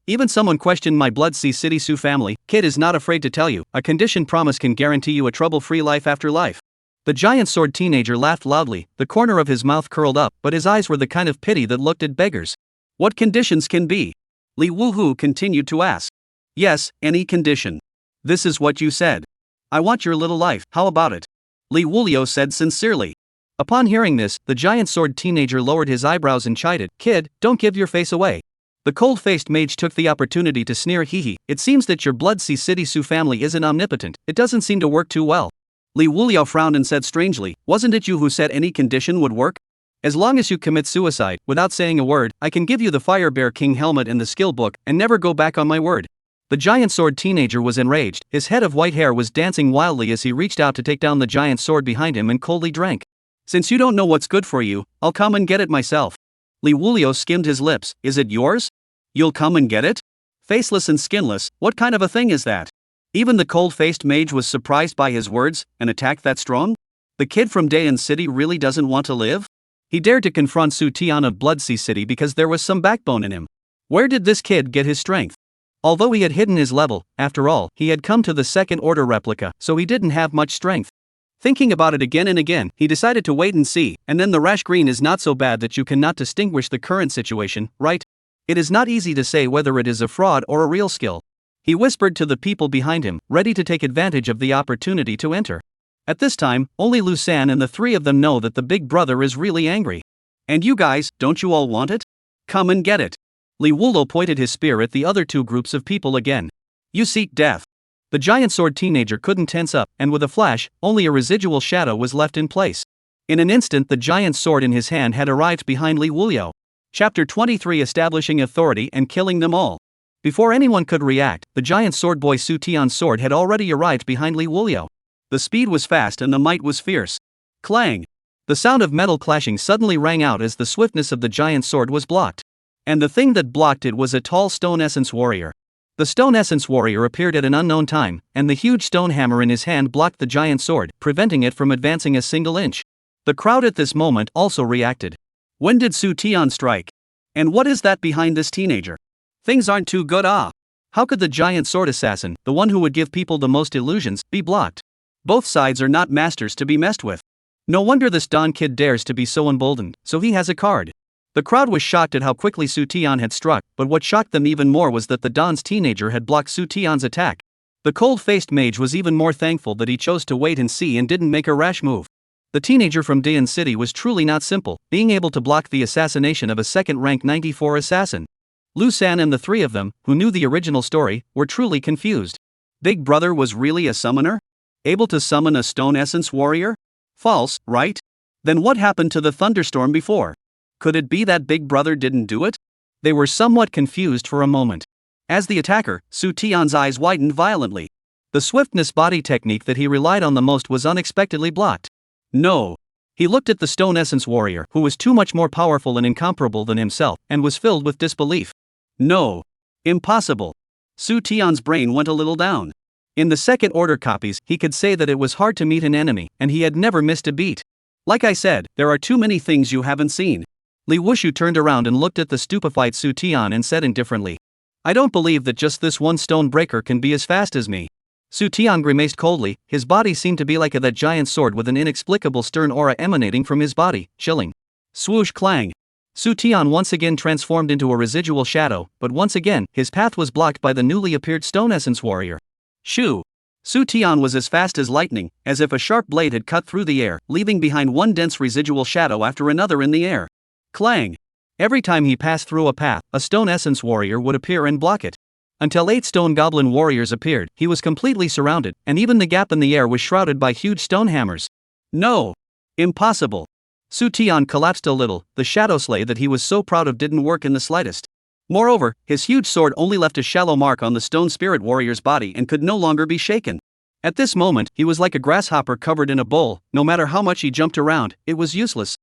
Even someone questioned my Blood Sea City Sioux family. Kid is not afraid to tell you, a condition promise can guarantee you a trouble-free life after life. The giant sword teenager laughed loudly, the corner of his mouth curled up, but his eyes were the kind of pity that looked at beggars. What conditions can be? Liuji continued to ask. Yes, any condition. This is what you said. I want your little life, how about it? Liuji said sincerely. Upon hearing this, the giant sword teenager lowered his eyebrows and chided, Kid, don't give your face away. The cold-faced mage took the opportunity to sneer. It seems that your Blood Sea City Sioux family isn't omnipotent, it doesn't seem to work too well. Liuji frowned and said strangely, wasn't it you who said any condition would work? As long as you commit suicide, without saying a word, I can give you the Fire Bear King helmet and the skill book, and never go back on my word. The giant sword teenager was enraged, his head of white hair was dancing wildly as he reached out to take down the giant sword behind him and coldly drank. Since you don't know what's good for you, I'll come and get it myself. Liuji skimmed his lips, is it yours? You'll come and get it? Faceless and skinless, what kind of a thing is that? Even the cold-faced mage was surprised by his words, an attack that strong? The kid from Dayan City really doesn't want to live? He dared to confront Su Tian of Blood Sea City because there was some backbone in him. Where did this kid get his strength? Although he had hidden his level, after all, he had come to the second order replica, so he didn't have much strength. Thinking about it again and again, he decided to wait and see, and then the rash green is not so bad that you cannot distinguish the current situation, right? It is not easy to say whether it is a fraud or a real skill. He whispered to the people behind him, ready to take advantage of the opportunity to enter. At this time, only Lusan and the three of them know that the big brother is really angry. And you guys, don't you all want it? Come and get it. Liuji pointed his spear at the other two groups of people again. You seek death. The giant sword teenager couldn't tense up, and with a flash, only a residual shadow was left in place. In an instant, the giant sword in his hand had arrived behind Liuji. Chapter 23, Establishing Authority and Killing Them All. Before anyone could react, the giant sword boy Su Tian's sword had already arrived behind Liuji. The speed was fast and the might was fierce. Clang! The sound of metal clashing suddenly rang out as the swiftness of the giant sword was blocked. And the thing that blocked it was a tall stone essence warrior. The stone essence warrior appeared at an unknown time, and the huge stone hammer in his hand blocked the giant sword, preventing it from advancing a single inch. The crowd at this moment also reacted. When did Su Tian strike? And what is that behind this teenager? Things aren't too good. How could the giant sword assassin, the one who would give people the most illusions, be blocked? Both sides are not masters to be messed with. No wonder this Don kid dares to be so emboldened, so he has a card. The crowd was shocked at how quickly Su Tian had struck, but what shocked them even more was that the Don's teenager had blocked Su Tian's attack. The cold-faced mage was even more thankful that he chose to wait and see and didn't make a rash move. The teenager from Dayan City was truly not simple, being able to block the assassination of a second-rank 94 assassin. Lusan and the three of them, who knew the original story, were truly confused. Big Brother was really a summoner? Able to summon a stone essence warrior? False, right? Then what happened to the thunderstorm before? Could it be that Big Brother didn't do it? They were somewhat confused for a moment. As the attacker, Su Tian's eyes widened violently. The swiftness body technique that he relied on the most was unexpectedly blocked. No. He looked at the stone essence warrior, who was too much more powerful and incomparable than himself, and was filled with disbelief. No. Impossible. Su Tian's brain went a little down. In the second order copies, he could say that it was hard to meet an enemy, and he had never missed a beat. Like I said, there are too many things you haven't seen. Liuji turned around and looked at the stupefied Su Tian and said indifferently, I don't believe that just this one stone breaker can be as fast as me. Su Tian grimaced coldly, his body seemed to be like that giant sword with an inexplicable stern aura emanating from his body, chilling. Swoosh clang. Su Tian once again transformed into a residual shadow, but once again, his path was blocked by the newly appeared stone essence warrior. Shoo! Su Tian was as fast as lightning, as if a sharp blade had cut through the air, leaving behind one dense residual shadow after another in the air. Clang! Every time he passed through a path, a stone essence warrior would appear and block it. Until 8 stone goblin warriors appeared, he was completely surrounded, and even the gap in the air was shrouded by huge stone hammers. No! Impossible! Su Tian collapsed a little. The shadow slay that he was so proud of didn't work in the slightest. Moreover, his huge sword only left a shallow mark on the stone spirit warrior's body and could no longer be shaken. At this moment, he was like a grasshopper covered in a bowl. No matter how much he jumped around, it was useless.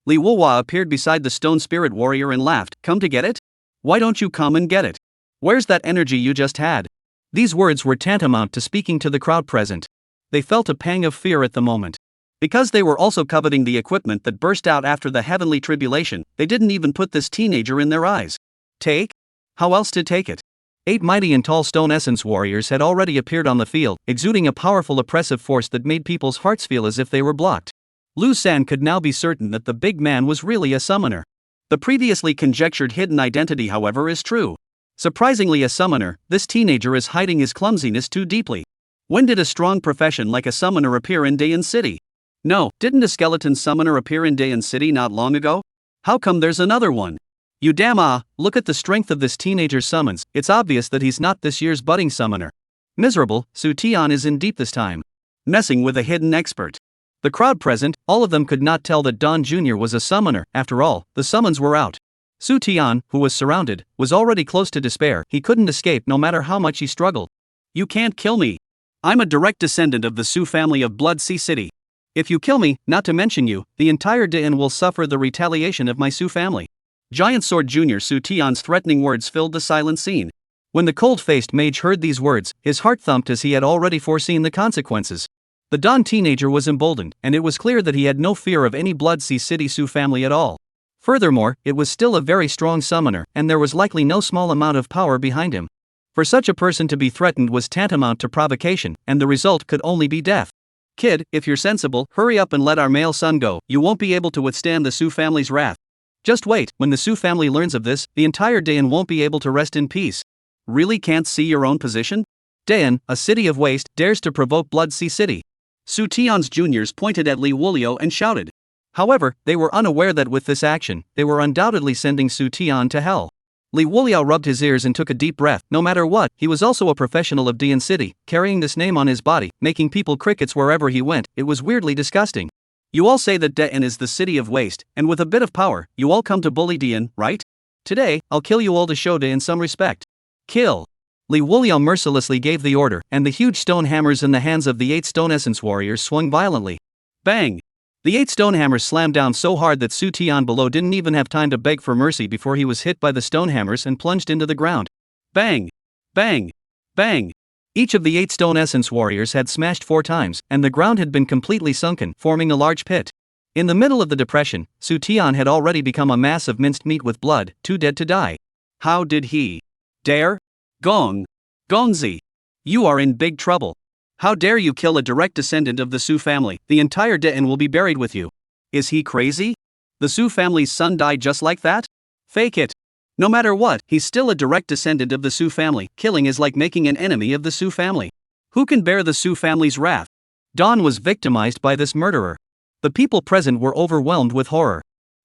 Liuji appeared beside the stone spirit warrior and laughed. Come to get it? Why don't you come and get it? Where's that energy you just had? These words were tantamount to speaking to the crowd present. They felt a pang of fear at the moment. Because they were also coveting the equipment that burst out after the heavenly tribulation, they didn't even put this teenager in their eyes. Take? How else to take it? 8 mighty and tall stone essence warriors had already appeared on the field, exuding a powerful oppressive force that made people's hearts feel as if they were blocked. Lu San could now be certain that the big man was really a summoner. The previously conjectured hidden identity, however, is true. Surprisingly, a summoner, this teenager is hiding his clumsiness too deeply. When did a strong profession like a summoner appear in Dayan City? No, didn't a skeleton summoner appear in Dayan City not long ago? How come there's another one? You damn look at the strength of this teenager's summons. It's obvious that he's not this year's budding summoner. Miserable, Su Tian is in deep this time. Messing with a hidden expert. The crowd present, all of them could not tell that Don Jr. was a summoner. After all, the summons were out. Su Tian, who was surrounded, was already close to despair. He couldn't escape no matter how much he struggled. You can't kill me. I'm a direct descendant of the Su family of Blood Sea City. If you kill me, not to mention you, the entire Dayan will suffer the retaliation of my Su family. Giant Sword Jr. Su Tian's threatening words filled the silent scene. When the cold-faced mage heard these words, his heart thumped as he had already foreseen the consequences. The Don teenager was emboldened, and it was clear that he had no fear of any Blood Sea City Su family at all. Furthermore, it was still a very strong summoner, and there was likely no small amount of power behind him. For such a person to be threatened was tantamount to provocation, and the result could only be death. Kid, if you're sensible, hurry up and let our male son go. You won't be able to withstand the Su family's wrath. Just wait, when the Su family learns of this, the entire Dayan won't be able to rest in peace. Really can't see your own position? Dayan, a city of waste, dares to provoke Blood Sea City. Su Tian's juniors pointed at Liuji and shouted. However, they were unaware that with this action, they were undoubtedly sending Su Tian to hell. Liuji rubbed his ears and took a deep breath. No matter what, he was also a professional of Dayan City, carrying this name on his body, making people crickets wherever he went. It was weirdly disgusting. You all say that Dayan is the city of waste, and with a bit of power, you all come to bully Dayan, right? Today, I'll kill you all to show Dayan some respect. Kill! Liuji mercilessly gave the order, and the huge stone hammers in the hands of the 8 stone essence warriors swung violently. Bang! The 8 stone hammers slammed down so hard that Su Tian below didn't even have time to beg for mercy before he was hit by the stone hammers and plunged into the ground. Bang! Bang! Bang! Each of the 8 stone essence warriors had smashed 4 times, and the ground had been completely sunken, forming a large pit. In the middle of the depression, Su Tian had already become a mass of minced meat with blood, too dead to die. How did he dare? Gongzi! You are in big trouble. How dare you kill a direct descendant of the Su family? The entire Dayan will be buried with you. Is he crazy? The Su family's son died just like that? Fake it. No matter what, he's still a direct descendant of the Su family. Killing is like making an enemy of the Su family. Who can bear the Su family's wrath? Don was victimized by this murderer. The people present were overwhelmed with horror.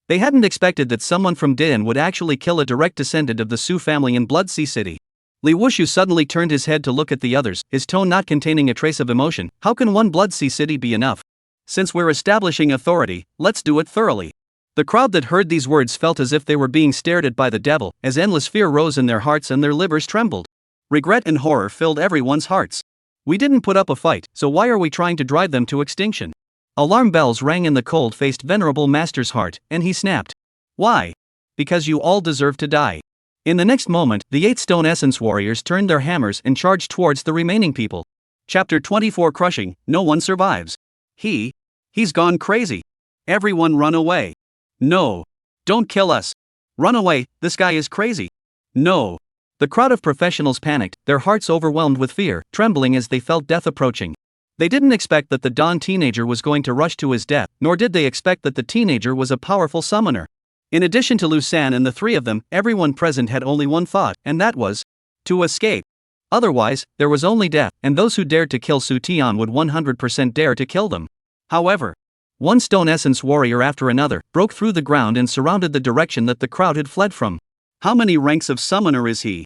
They hadn't expected that someone from Dayan would actually kill a direct descendant of the Su family in Blood Sea City. Liuji suddenly turned his head to look at the others, his tone not containing a trace of emotion. How can one Blood Sea City be enough? Since we're establishing authority, let's do it thoroughly. The crowd that heard these words felt as if they were being stared at by the devil, as endless fear rose in their hearts and their livers trembled. Regret and horror filled everyone's hearts. We didn't put up a fight, so why are we trying to drive them to extinction? Alarm bells rang in the cold-faced venerable master's heart, and he snapped. Why? Because you all deserve to die. In the next moment, the 8 stone essence warriors turned their hammers and charged towards the remaining people. Chapter 24 Crushing, no one survives. He's gone crazy. Everyone run away. No. Don't kill us. Run away, this guy is crazy. No. The crowd of professionals panicked, their hearts overwhelmed with fear, trembling as they felt death approaching. They didn't expect that the Don teenager was going to rush to his death, nor did they expect that the teenager was a powerful summoner. In addition to Lu San and the 3 of them, everyone present had only one thought, and that was to escape. Otherwise, there was only death, and those who dared to kill Su Tian would 100% dare to kill them. However, one stone essence warrior after another broke through the ground and surrounded the direction that the crowd had fled from. How many ranks of summoner is he?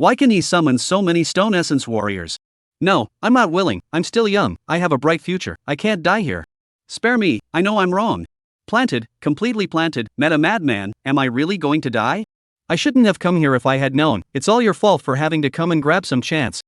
Why can he summon so many stone essence warriors? No, I'm not willing, I'm still young, I have a bright future, I can't die here. Spare me, I know I'm wrong. Planted, completely planted, met a madman, am I really going to die? I shouldn't have come here if I had known, it's all your fault for having to come and grab some chance.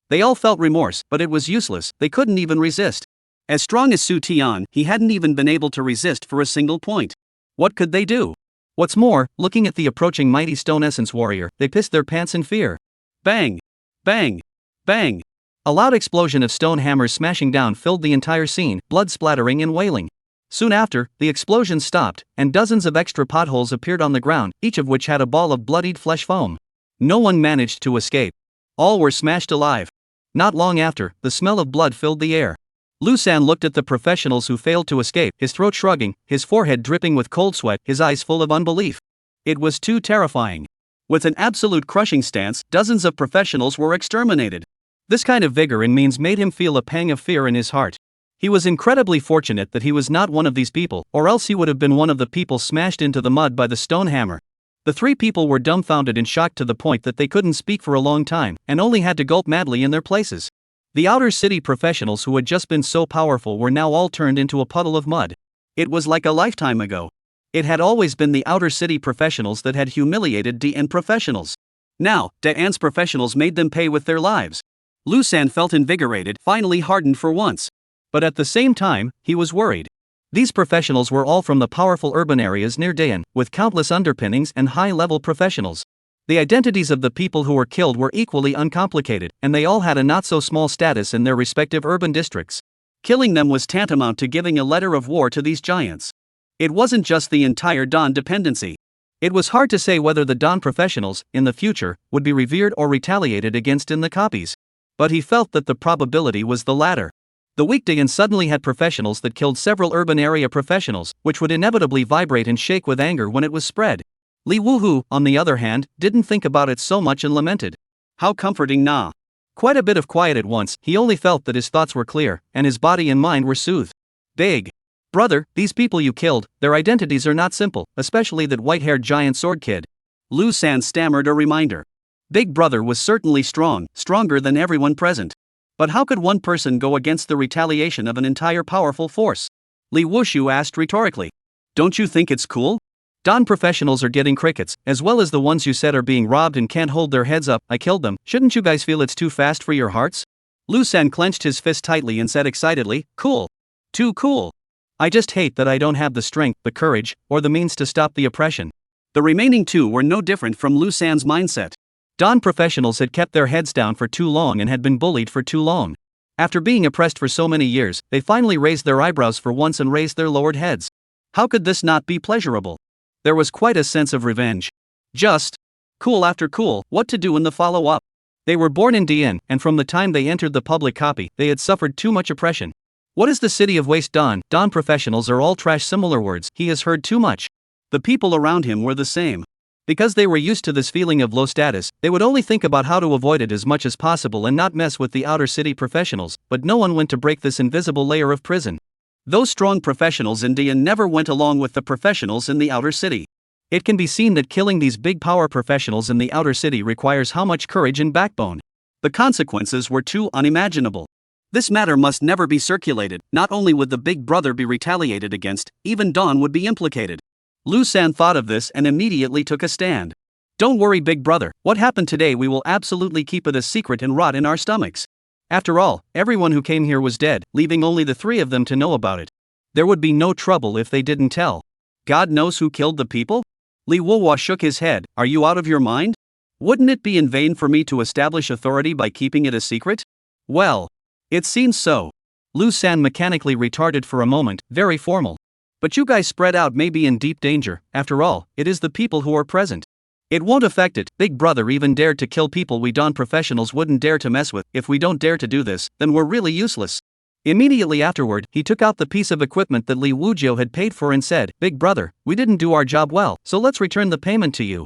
They all felt remorse, but it was useless, they couldn't even resist. As strong as Su Tian, he hadn't even been able to resist for a single point. What could they do? What's more, looking at the approaching mighty stone essence warrior, they pissed their pants in fear. Bang! Bang! Bang! A loud explosion of stone hammers smashing down filled the entire scene, blood splattering and wailing. Soon after, the explosion stopped, and dozens of extra potholes appeared on the ground, each of which had a ball of bloodied flesh foam. No one managed to escape. All were smashed alive. Not long after, the smell of blood filled the air. Lu San looked at the professionals who failed to escape, his throat shrugging, his forehead dripping with cold sweat, his eyes full of unbelief. It was too terrifying. With an absolute crushing stance, dozens of professionals were exterminated. This kind of vigor and means made him feel a pang of fear in his heart. He was incredibly fortunate that he was not one of these people, or else he would have been one of the people smashed into the mud by the stone hammer. The three people were dumbfounded and shocked to the point that they couldn't speak for a long time, and only had to gulp madly in their places. The outer city professionals who had just been so powerful were now all turned into a puddle of mud. It was like a lifetime ago. It had always been the outer city professionals that had humiliated DN professionals. Now, DN's professionals made them pay with their lives. Lu San felt invigorated, finally hardened for once. But at the same time, he was worried. These professionals were all from the powerful urban areas near Dayan, with countless underpinnings and high-level professionals. The identities of the people who were killed were equally uncomplicated, and they all had a not-so-small status in their respective urban districts. Killing them was tantamount to giving a letter of war to these giants. It wasn't just the entire Don dependency. It was hard to say whether the Don professionals, in the future, would be revered or retaliated against in the copies. But he felt that the probability was the latter. The weekday suddenly had professionals that killed several urban area professionals, which would inevitably vibrate and shake with anger when it was spread. Li Wuhu, on the other hand, didn't think about it so much and lamented. How comforting nah. Quite a bit of quiet at once, he only felt that his thoughts were clear, and his body and mind were soothed. Big brother, these people you killed, their identities are not simple, especially that white-haired giant sword kid. Lu San stammered a reminder. Big brother was certainly strong, stronger than everyone present. But how could one person go against the retaliation of an entire powerful force? Li Wushu asked rhetorically. Don't you think it's cool? Don professionals are getting crickets, as well as the ones you said are being robbed and can't hold their heads up. I killed them, shouldn't you guys feel it's too fast for your hearts? Lu San clenched his fist tightly and said excitedly, cool. Too cool. I just hate that I don't have the strength, the courage, or the means to stop the oppression. The remaining two were no different from Lu San's mindset. Don professionals had kept their heads down for too long and had been bullied for too long. After being oppressed for so many years, they finally raised their eyebrows for once and raised their lowered heads. How could this not be pleasurable? There was quite a sense of revenge. Just cool after cool, what to do in the follow-up? They were born in Dien, and from the time they entered the public copy, they had suffered too much oppression. What is the city of waste Don? Don professionals are all trash similar words, he has heard too much. The people around him were the same. Because they were used to this feeling of low status, they would only think about how to avoid it as much as possible and not mess with the outer city professionals, but no one went to break this invisible layer of prison. Those strong professionals in Dien never went along with the professionals in the outer city. It can be seen that killing these big power professionals in the outer city requires how much courage and backbone. The consequences were too unimaginable. This matter must never be circulated, not only would the big brother be retaliated against, even Don would be implicated. Lu San thought of this and immediately took a stand. Don't worry big brother, what happened today we will absolutely keep it a secret and rot in our stomachs. After all, everyone who came here was dead, leaving only the three of them to know about it. There would be no trouble if they didn't tell. God knows who killed the people? Li Wuhua shook his head, are you out of your mind? Wouldn't it be in vain for me to establish authority by keeping it a secret? Well, it seems so. Lu San mechanically retarded for a moment, very formal. But you guys spread out may be in deep danger, after all, it is the people who are present. It won't affect it, big brother even dared to kill people we Don professionals wouldn't dare to mess with, if we don't dare to do this, then we're really useless. Immediately afterward, he took out the piece of equipment that Li Wuzhou had paid for and said, big brother, we didn't do our job well, so let's return the payment to you.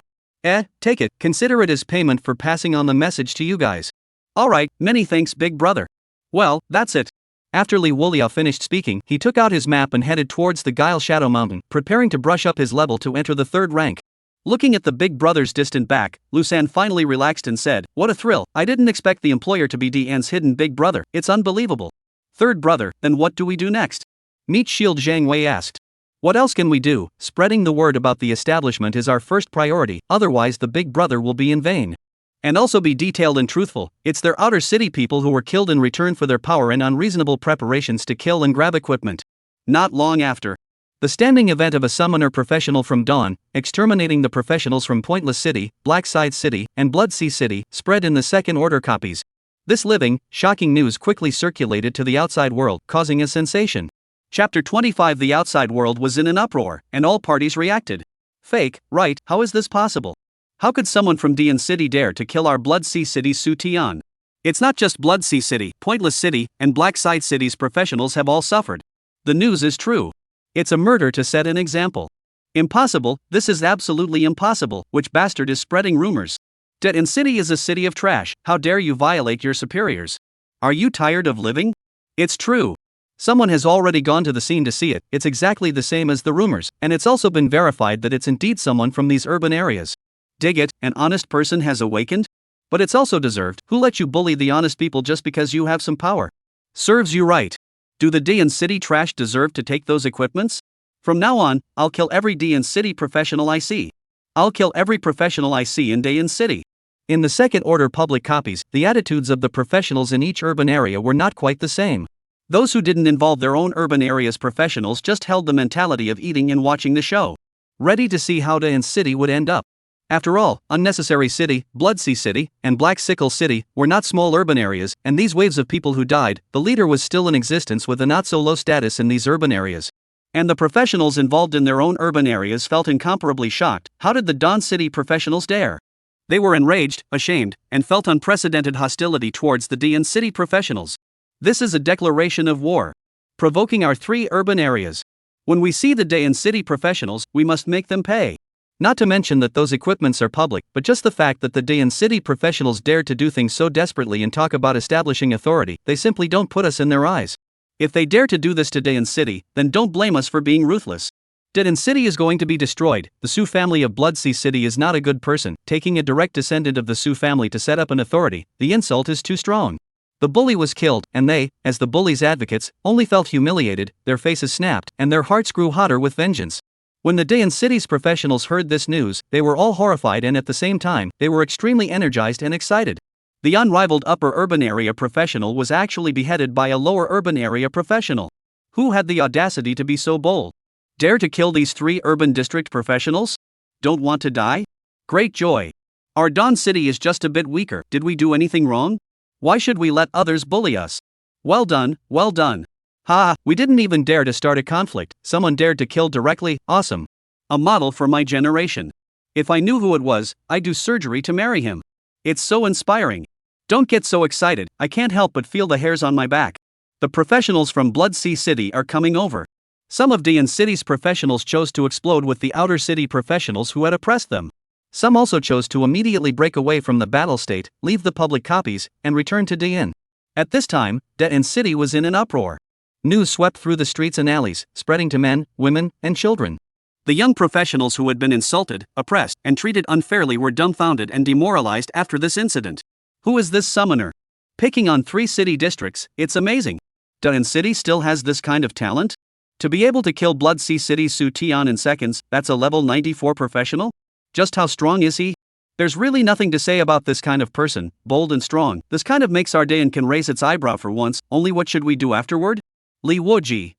Take it, consider it as payment for passing on the message to you guys. Alright, many thanks big brother. Well, that's it. After Li Wuliao finished speaking, he took out his map and headed towards the Guile Shadow Mountain, preparing to brush up his level to enter the third rank. Looking at the big brother's distant back, Lusan finally relaxed and said, "What a thrill, I didn't expect the employer to be Dian's hidden big brother, it's unbelievable." Third brother, then what do we do next? Meet Shield Zhang Wei asked. What else can we do? Spreading the word about the establishment is our first priority, otherwise the big brother will be in vain. And also be detailed and truthful, it's their outer city people who were killed in return for their power and unreasonable preparations to kill and grab equipment. Not long after. The standing event of a summoner professional from Dawn, exterminating the professionals from Pointless City, Black Side City, and Blood Sea City, spread in the second-order copies. This living, shocking news quickly circulated to the outside world, causing a sensation. Chapter 25. The outside world was in an uproar, and all parties reacted. Fake, right? How is this possible? How could someone from Dian City dare to kill our Blood Sea City Su Tian? It's not just Blood Sea City, Pointless City, and Black Side City's professionals have all suffered. The news is true. It's a murder to set an example. Impossible, this is absolutely impossible, which bastard is spreading rumors? Dian City is a city of trash, how dare you violate your superiors? Are you tired of living? It's true. Someone has already gone to the scene to see it, it's exactly the same as the rumors, and it's also been verified that it's indeed someone from these urban areas. Dig it, an honest person has awakened? But it's also deserved, who let you bully the honest people just because you have some power? Serves you right. Do the Dian City trash deserve to take those equipments? From now on, I'll kill every Dian City professional I see. I'll kill every professional I see in Dian City. In the second-order public copies, the attitudes of the professionals in each urban area were not quite the same. Those who didn't involve their own urban area's professionals just held the mentality of eating and watching the show, ready to see how Dian City would end up. After all, Unnecessary City, Blood Sea City, and Black Sickle City were not small urban areas, and these waves of people who died, the leader was still in existence with a not-so-low status in these urban areas. And the professionals involved in their own urban areas felt incomparably shocked. How did the Dawn City professionals dare? They were enraged, ashamed, and felt unprecedented hostility towards the Dian City professionals. This is a declaration of war, provoking our three urban areas. When we see the Dian City professionals, we must make them pay. Not to mention that those equipments are public, but just the fact that the Dian City professionals dared to do things so desperately and talk about establishing authority, they simply don't put us in their eyes. If they dare to do this to Dian City, then don't blame us for being ruthless. Dian City is going to be destroyed. The Su family of Blood Sea City is not a good person, taking a direct descendant of the Su family to set up an authority, the insult is too strong. The bully was killed, and they, as the bully's advocates, only felt humiliated, their faces snapped, and their hearts grew hotter with vengeance. When the Dian City's professionals heard this news, they were all horrified and at the same time, they were extremely energized and excited. The unrivaled upper urban area professional was actually beheaded by a lower urban area professional. Who had the audacity to be so bold? Dare to kill these three urban district professionals? Don't want to die? Great joy. Our Dawn City is just a bit weaker. Did we do anything wrong? Why should we let others bully us? Well done, well done. Ha, we didn't even dare to start a conflict, someone dared to kill directly, awesome. A model for my generation. If I knew who it was, I'd do surgery to marry him. It's so inspiring. Don't get so excited, I can't help but feel the hairs on my back. The professionals from Blood Sea City are coming over. Some of Dian City's professionals chose to explode with the outer city professionals who had oppressed them. Some also chose to immediately break away from the battle state, leave the public copies, and return to Dian. At this time, Dian City was in an uproar. News swept through the streets and alleys, spreading to men, women, and children. The young professionals who had been insulted, oppressed, and treated unfairly were dumbfounded and demoralized after this incident. Who is this summoner? Picking on 3 city districts, it's amazing. Dian City still has this kind of talent? To be able to kill Blood Sea City Su Tian in seconds, that's a level 94 professional? Just how strong is he? There's really nothing to say about this kind of person, bold and strong. This kind of makes our Dian can raise its eyebrow for once, only what should we do afterward? Liuji,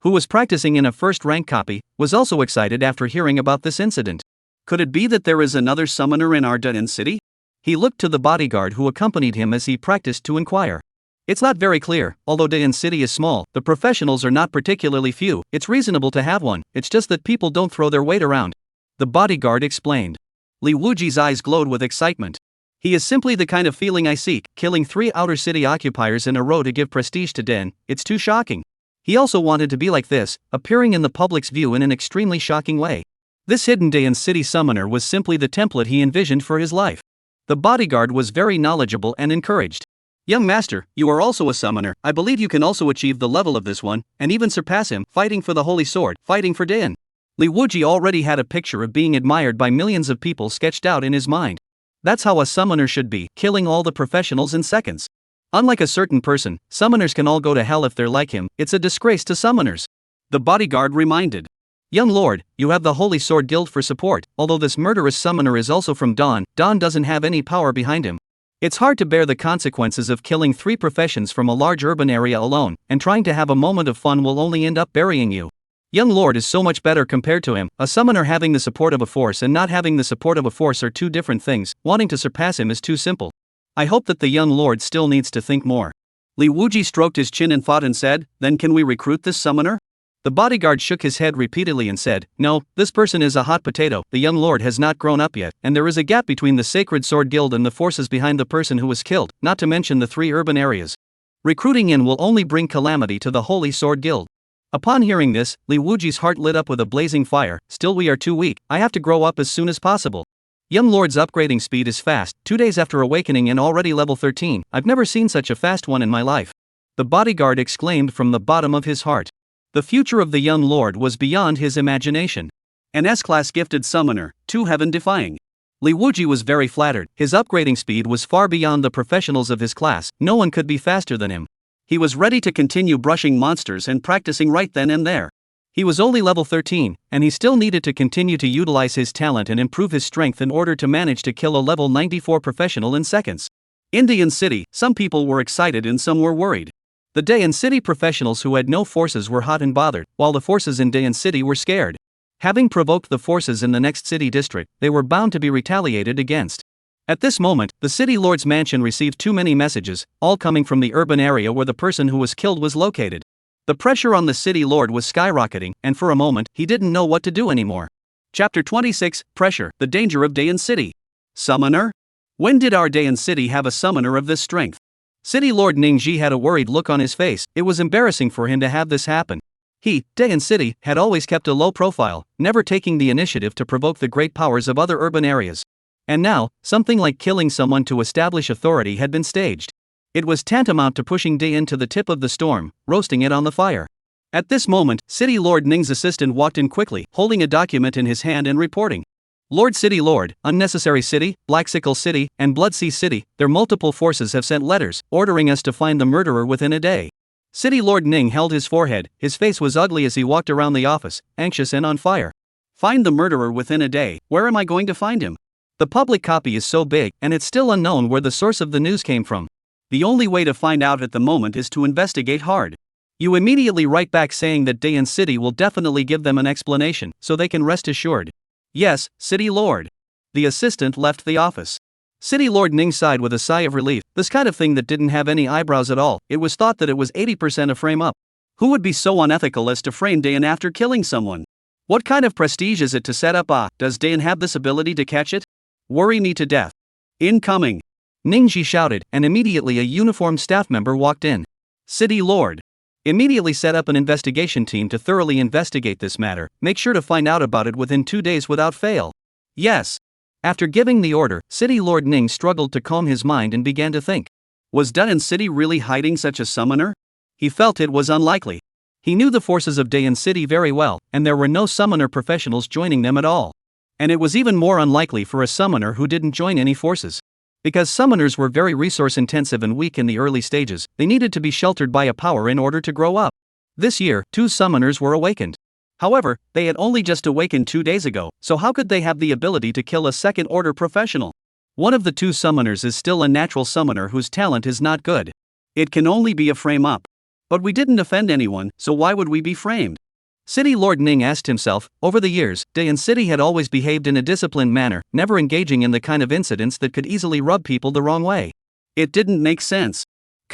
who was practicing in a first-rank copy, was also excited after hearing about this incident. Could it be that there is another summoner in our Dian City? He looked to the bodyguard who accompanied him as he practiced to inquire. It's not very clear, although Dian City is small, the professionals are not particularly few, it's reasonable to have one, it's just that people don't throw their weight around. The bodyguard explained. Liuji's eyes glowed with excitement. He is simply the kind of feeling I seek, killing 3 outer city occupiers in a row to give prestige to Dian, it's too shocking. He also wanted to be like this, appearing in the public's view in an extremely shocking way. This hidden Dian City summoner was simply the template he envisioned for his life. The bodyguard was very knowledgeable and encouraged. Young master, you are also a summoner, I believe you can also achieve the level of this one, and even surpass him, fighting for the holy sword, fighting for Dian. Liuji already had a picture of being admired by millions of people sketched out in his mind. That's how a summoner should be, killing all the professionals in seconds. Unlike a certain person, summoners can all go to hell if they're like him. It's a disgrace to summoners. The bodyguard reminded. Young lord, you have the Holy Sword Guild for support. Although this murderous summoner is also from Dawn, Dawn doesn't have any power behind him. It's hard to bear the consequences of killing 3 professions from a large urban area alone, and trying to have a moment of fun will only end up burying you. Young lord is so much better compared to him. A summoner having the support of a force and not having the support of a force are two different things. Wanting to surpass him is too simple. I hope that the young lord still needs to think more. Liuji stroked his chin and thought and said, then can we recruit this summoner? The bodyguard shook his head repeatedly and said, no, this person is a hot potato. The young lord has not grown up yet, and there is a gap between the Sacred Sword Guild and the forces behind the person who was killed, not to mention the 3 urban areas. Recruiting in will only bring calamity to the Holy Sword Guild. Upon hearing this, Liuji's heart lit up with a blazing fire. Still, we are too weak. I have to grow up as soon as possible. Young lord's upgrading speed is fast. 2 days after awakening and already level 13. I've never seen such a fast one in my life. The bodyguard exclaimed from the bottom of his heart. The future of the young lord was beyond his imagination. An S-class gifted summoner, too heaven-defying. Liuji was very flattered. His upgrading speed was far beyond the professionals of his class. No one could be faster than him. He was ready to continue brushing monsters and practicing right then and there. He was only level 13, and he still needed to continue to utilize his talent and improve his strength in order to manage to kill a level 94 professional in seconds. In Dayan City, some people were excited and some were worried. The Dayan City professionals who had no forces were hot and bothered, while the forces in Dayan City were scared. Having provoked the forces in the next city district, they were bound to be retaliated against. At this moment, the city lord's mansion received too many messages, all coming from the urban area where the person who was killed was located. The pressure on the city lord was skyrocketing, and for a moment, he didn't know what to do anymore. Chapter 26, Pressure, the Danger of Dayan City. Summoner? When did our Dayan City have a summoner of this strength? City Lord Ningji had a worried look on his face. It was embarrassing for him to have this happen. He, Dayan City, had always kept a low profile, never taking the initiative to provoke the great powers of other urban areas. And now, something like killing someone to establish authority had been staged. It was tantamount to pushing Dayan to the tip of the storm, roasting it on the fire. At this moment, City Lord Ning's assistant walked in quickly, holding a document in his hand and reporting. Lord City Lord, Unnecessary City, Black Sickle City, and Bloodsea City, their multiple forces have sent letters, ordering us to find the murderer within a day. City Lord Ning held his forehead. His face was ugly as he walked around the office, anxious and on fire. Find the murderer within a day. Where am I going to find him? The public copy is so big, and it's still unknown where the source of the news came from. The only way to find out at the moment is to investigate hard. You immediately write back saying that Dayan City will definitely give them an explanation, so they can rest assured. Yes, City Lord. The assistant left the office. City Lord Ning sighed with a sigh of relief. This kind of thing that didn't have any eyebrows at all. It was thought that it was 80% a frame up. Who would be so unethical as to frame Dayan after killing someone? What kind of prestige is it to set up does Dayan have this ability to catch it? Worry me to death. Incoming. Ningji shouted, and immediately a uniformed staff member walked in. City Lord. Immediately set up an investigation team to thoroughly investigate this matter. Make sure to find out about it within 2 days without fail. Yes. After giving the order, City Lord Ning struggled to calm his mind and began to think. Was Dayan City really hiding such a summoner? He felt it was unlikely. He knew the forces of Dayan City very well, and there were no summoner professionals joining them at all. And it was even more unlikely for a summoner who didn't join any forces. Because summoners were very resource-intensive and weak in the early stages, they needed to be sheltered by a power in order to grow up. This year, 2 summoners were awakened. However, they had only just awakened 2 days ago, so how could they have the ability to kill a second-order professional? One of the 2 summoners is still a natural summoner whose talent is not good. It can only be a frame-up. But we didn't offend anyone, so why would we be framed? City Lord Ning asked himself. Over the years, Dayan City had always behaved in a disciplined manner, never engaging in the kind of incidents that could easily rub people the wrong way. It didn't make sense.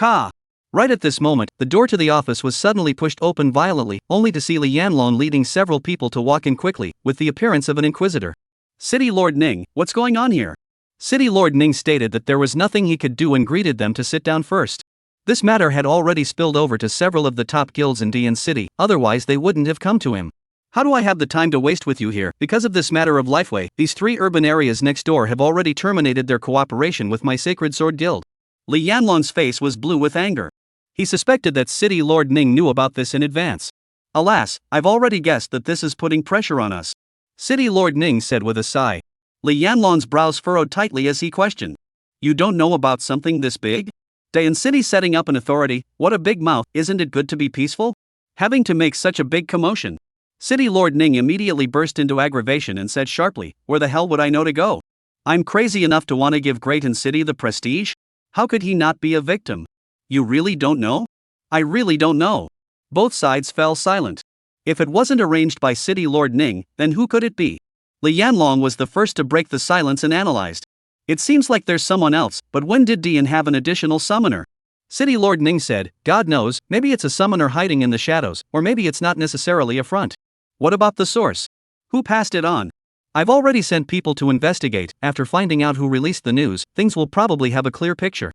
Right at this moment, the door to the office was suddenly pushed open violently, only to see Li Yanlong leading several people to walk in quickly, with the appearance of an inquisitor. City Lord Ning, what's going on here? City Lord Ning stated that there was nothing he could do and greeted them to sit down first. This matter had already spilled over to several of the top guilds in Dayan City, otherwise they wouldn't have come to him. How do I have the time to waste with you here? Because of this matter of Lifeway, these 3 urban areas next door have already terminated their cooperation with my Sacred Sword Guild. Li Yanlong's face was blue with anger. He suspected that City Lord Ning knew about this in advance. Alas, I've already guessed that this is putting pressure on us. City Lord Ning said with a sigh. Li Yanlong's brows furrowed tightly as he questioned. You don't know about something this big? Dayan City setting up an authority, what a big mouth, isn't it good to be peaceful? Having to make such a big commotion. City Lord Ning immediately burst into aggravation and said sharply, where the hell would I know to go? I'm crazy enough to want to give Greaton City the prestige? How could he not be a victim? You really don't know? I really don't know. Both sides fell silent. If it wasn't arranged by City Lord Ning, then who could it be? Li Yanlong was the first to break the silence and analyzed. It seems like there's someone else, but when did Dian have an additional summoner? City Lord Ning said, God knows, maybe it's a summoner hiding in the shadows, or maybe it's not necessarily a front. What about the source? Who passed it on? I've already sent people to investigate. After finding out who released the news, things will probably have a clear picture.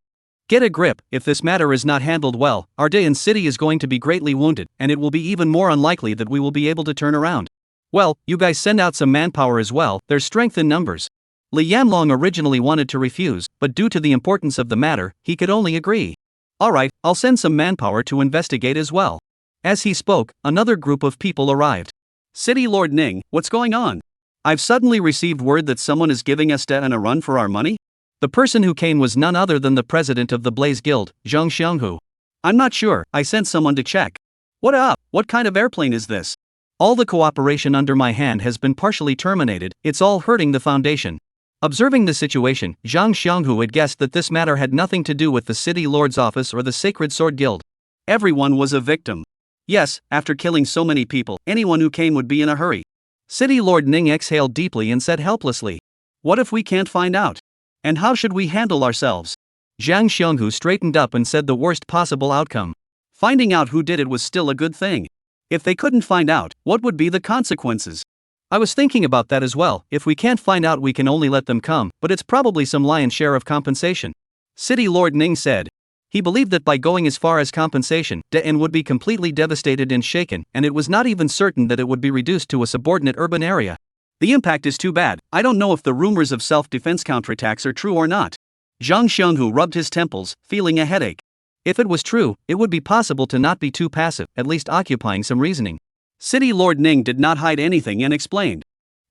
Get a grip, if this matter is not handled well, our Dayan City is going to be greatly wounded, and it will be even more unlikely that we will be able to turn around. Well, you guys send out some manpower as well, there's strength in numbers. Li Yanlong originally wanted to refuse, but due to the importance of the matter, he could only agree. Alright, I'll send some manpower to investigate as well. As he spoke, another group of people arrived. City Lord Ning, what's going on? I've suddenly received word that someone is giving us debt and a run for our money? The person who came was none other than the president of the Blaze Guild, Zhang Xianghu. I'm not sure, I sent someone to check. What up? What kind of airplane is this? All the cooperation under my hand has been partially terminated, it's all hurting the foundation. Observing the situation, Zhang Xianghu had guessed that this matter had nothing to do with the City Lord's office or the Sacred Sword Guild. Everyone was a victim. Yes, after killing so many people, anyone who came would be in a hurry. City Lord Ning exhaled deeply and said helplessly. What if we can't find out? And how should we handle ourselves? Zhang Xianghu straightened up and said the worst possible outcome. Finding out who did it was still a good thing. If they couldn't find out, what would be the consequences? I was thinking about that as well. If we can't find out, we can only let them come, but it's probably some lion's share of compensation. City Lord Ning said. He believed that by going as far as compensation, Dayan would be completely devastated and shaken, and it was not even certain that it would be reduced to a subordinate urban area. The impact is too bad. I don't know if the rumors of self-defense counterattacks are true or not. Zhang Xianghu rubbed his temples, feeling a headache. If it was true, it would be possible to not be too passive, at least occupying some reasoning. City Lord Ning did not hide anything and explained.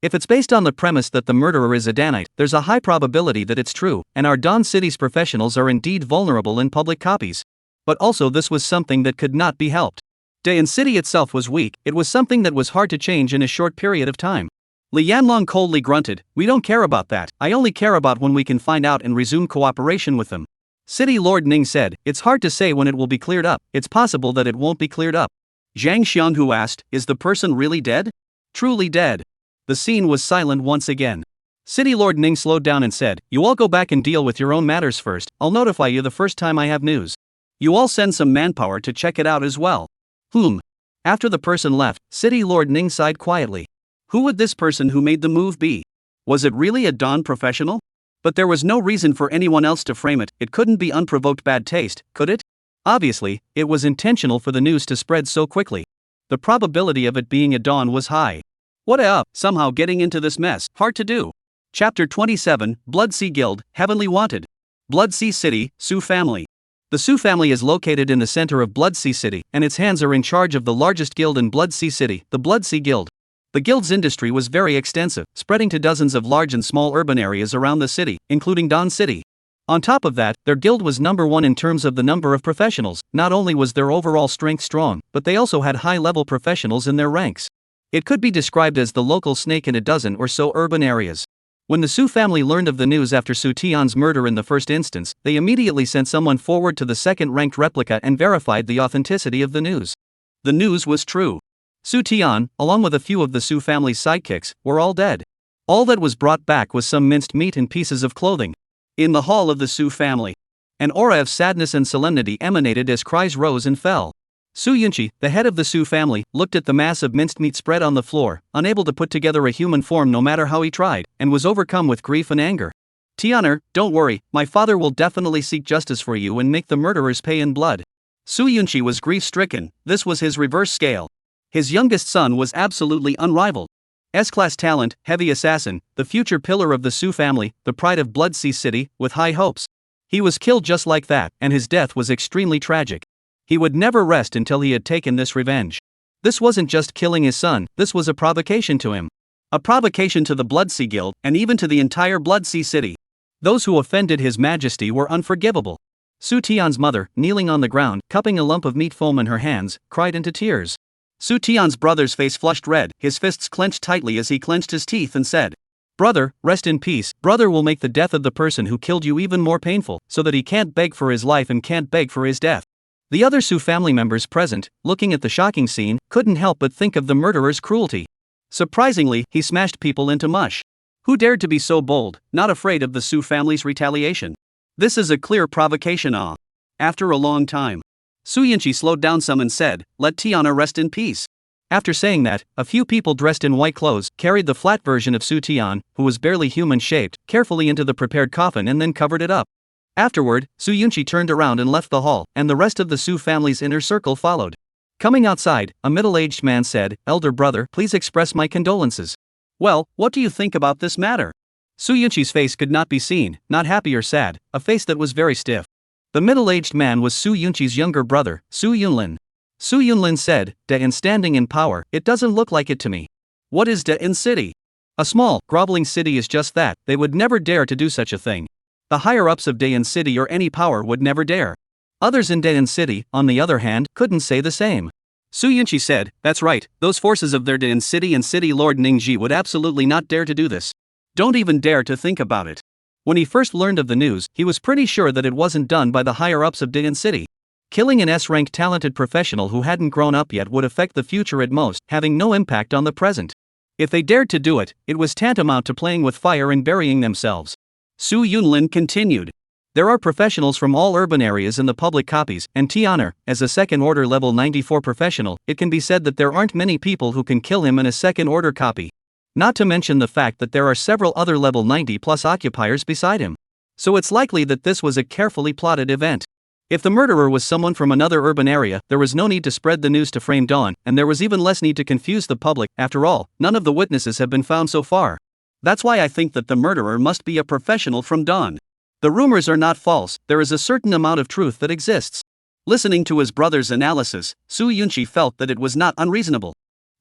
If it's based on the premise that the murderer is a Danite, there's a high probability that it's true, and our Don City's professionals are indeed vulnerable in public copies. But also this was something that could not be helped. Dayan City itself was weak, it was something that was hard to change in a short period of time. Li Yanlong coldly grunted, we don't care about that, I only care about when we can find out and resume cooperation with them. City Lord Ning said, it's hard to say when it will be cleared up, it's possible that it won't be cleared up. Zhang Xianghu asked, is the person really dead? Truly dead. The scene was silent once again. City Lord Ning slowed down and said, you all go back and deal with your own matters first, I'll notify you the first time I have news. You all send some manpower to check it out as well. After the person left, City Lord Ning sighed quietly. Who would this person who made the move be? Was it really a Don professional? But there was no reason for anyone else to frame it, it couldn't be unprovoked bad taste, could it? Obviously, it was intentional for the news to spread so quickly. The probability of it being a Don was high. What up, somehow getting into this mess, hard to do. Chapter 27, Blood Sea Guild, Heavenly Wanted. Blood Sea City, Su family. The Su family is located in the center of Blood Sea City, and its hands are in charge of the largest guild in Blood Sea City, the Blood Sea Guild. The guild's industry was very extensive, spreading to dozens of large and small urban areas around the city, including Don City. On top of that, their guild was number one in terms of the number of professionals. Not only was their overall strength strong, but they also had high-level professionals in their ranks. It could be described as the local snake in a dozen or so urban areas. When the Su family learned of the news after Su Tian's murder in the first instance, they immediately sent someone forward to the second-ranked replica and verified the authenticity of the news. The news was true. Su Tian, along with a few of the Su family's sidekicks, were all dead. All that was brought back was some minced meat and pieces of clothing. In the hall of the Su family, an aura of sadness and solemnity emanated as cries rose and fell. Su Yunqi, the head of the Su family, looked at the mass of minced meat spread on the floor, unable to put together a human form no matter how he tried, and was overcome with grief and anger. Tianer, don't worry, my father will definitely seek justice for you and make the murderers pay in blood. Su Yunqi was grief-stricken, this was his reverse scale. His youngest son was absolutely unrivaled. S-class talent, heavy assassin, the future pillar of the Su family, the pride of Blood Sea City, with high hopes. He was killed just like that, and his death was extremely tragic. He would never rest until he had taken this revenge. This wasn't just killing his son, this was a provocation to him. A provocation to the Blood Sea Guild, and even to the entire Blood Sea City. Those who offended His Majesty were unforgivable. Su Tian's mother, kneeling on the ground, cupping a lump of meat foam in her hands, cried into tears. Su Tian's brother's face flushed red, his fists clenched tightly as he clenched his teeth and said, "Brother, rest in peace. Brother will make the death of the person who killed you even more painful, so that he can't beg for his life and can't beg for his death." The other Su family members present, looking at the shocking scene, couldn't help but think of the murderer's cruelty. Surprisingly, he smashed people into mush. Who dared to be so bold, not afraid of the Su family's retaliation? This is a clear provocation. After a long time, Su Yunqi slowed down some and said, "Let Tiana rest in peace." After saying that, a few people dressed in white clothes carried the flat version of Su Tian, who was barely human-shaped, carefully into the prepared coffin and then covered it up. Afterward, Su Yunqi turned around and left the hall, and the rest of the Su family's inner circle followed. Coming outside, a middle-aged man said, "Elder brother, please express my condolences." "Well, what do you think about this matter?" Su Yunqi's face could not be seen, not happy or sad, a face that was very stiff. The middle-aged man was Su Yunqi's younger brother, Su Yunlin. Su Yunlin said, "In standing in power, it doesn't look like it to me." "What is in city?" "A small, groveling city is just that. They would never dare to do such a thing. The higher-ups of in city or any power would never dare." Others in in city, on the other hand, couldn't say the same. Su Yunqi said, "That's right, those forces of their in city and city lord Ningji would absolutely not dare to do this. Don't even dare to think about it." When he first learned of the news, he was pretty sure that it wasn't done by the higher-ups of in city. Killing an S-rank talented professional who hadn't grown up yet would affect the future at most, having no impact on the present. If they dared to do it, it was tantamount to playing with fire and burying themselves. Su Yunlin continued. There are professionals from all urban areas in the public copies, and Tiana, as a second-order level 94 professional, it can be said that there aren't many people who can kill him in a second-order copy. Not to mention the fact that there are several other level 90+ occupiers beside him. So it's likely that this was a carefully plotted event. If the murderer was someone from another urban area, there was no need to spread the news to frame Dawn, and there was even less need to confuse the public. After all, none of the witnesses have been found so far. That's why I think that the murderer must be a professional from Dawn. The rumors are not false, there is a certain amount of truth that exists. Listening to his brother's analysis, Su Yunqi felt that it was not unreasonable.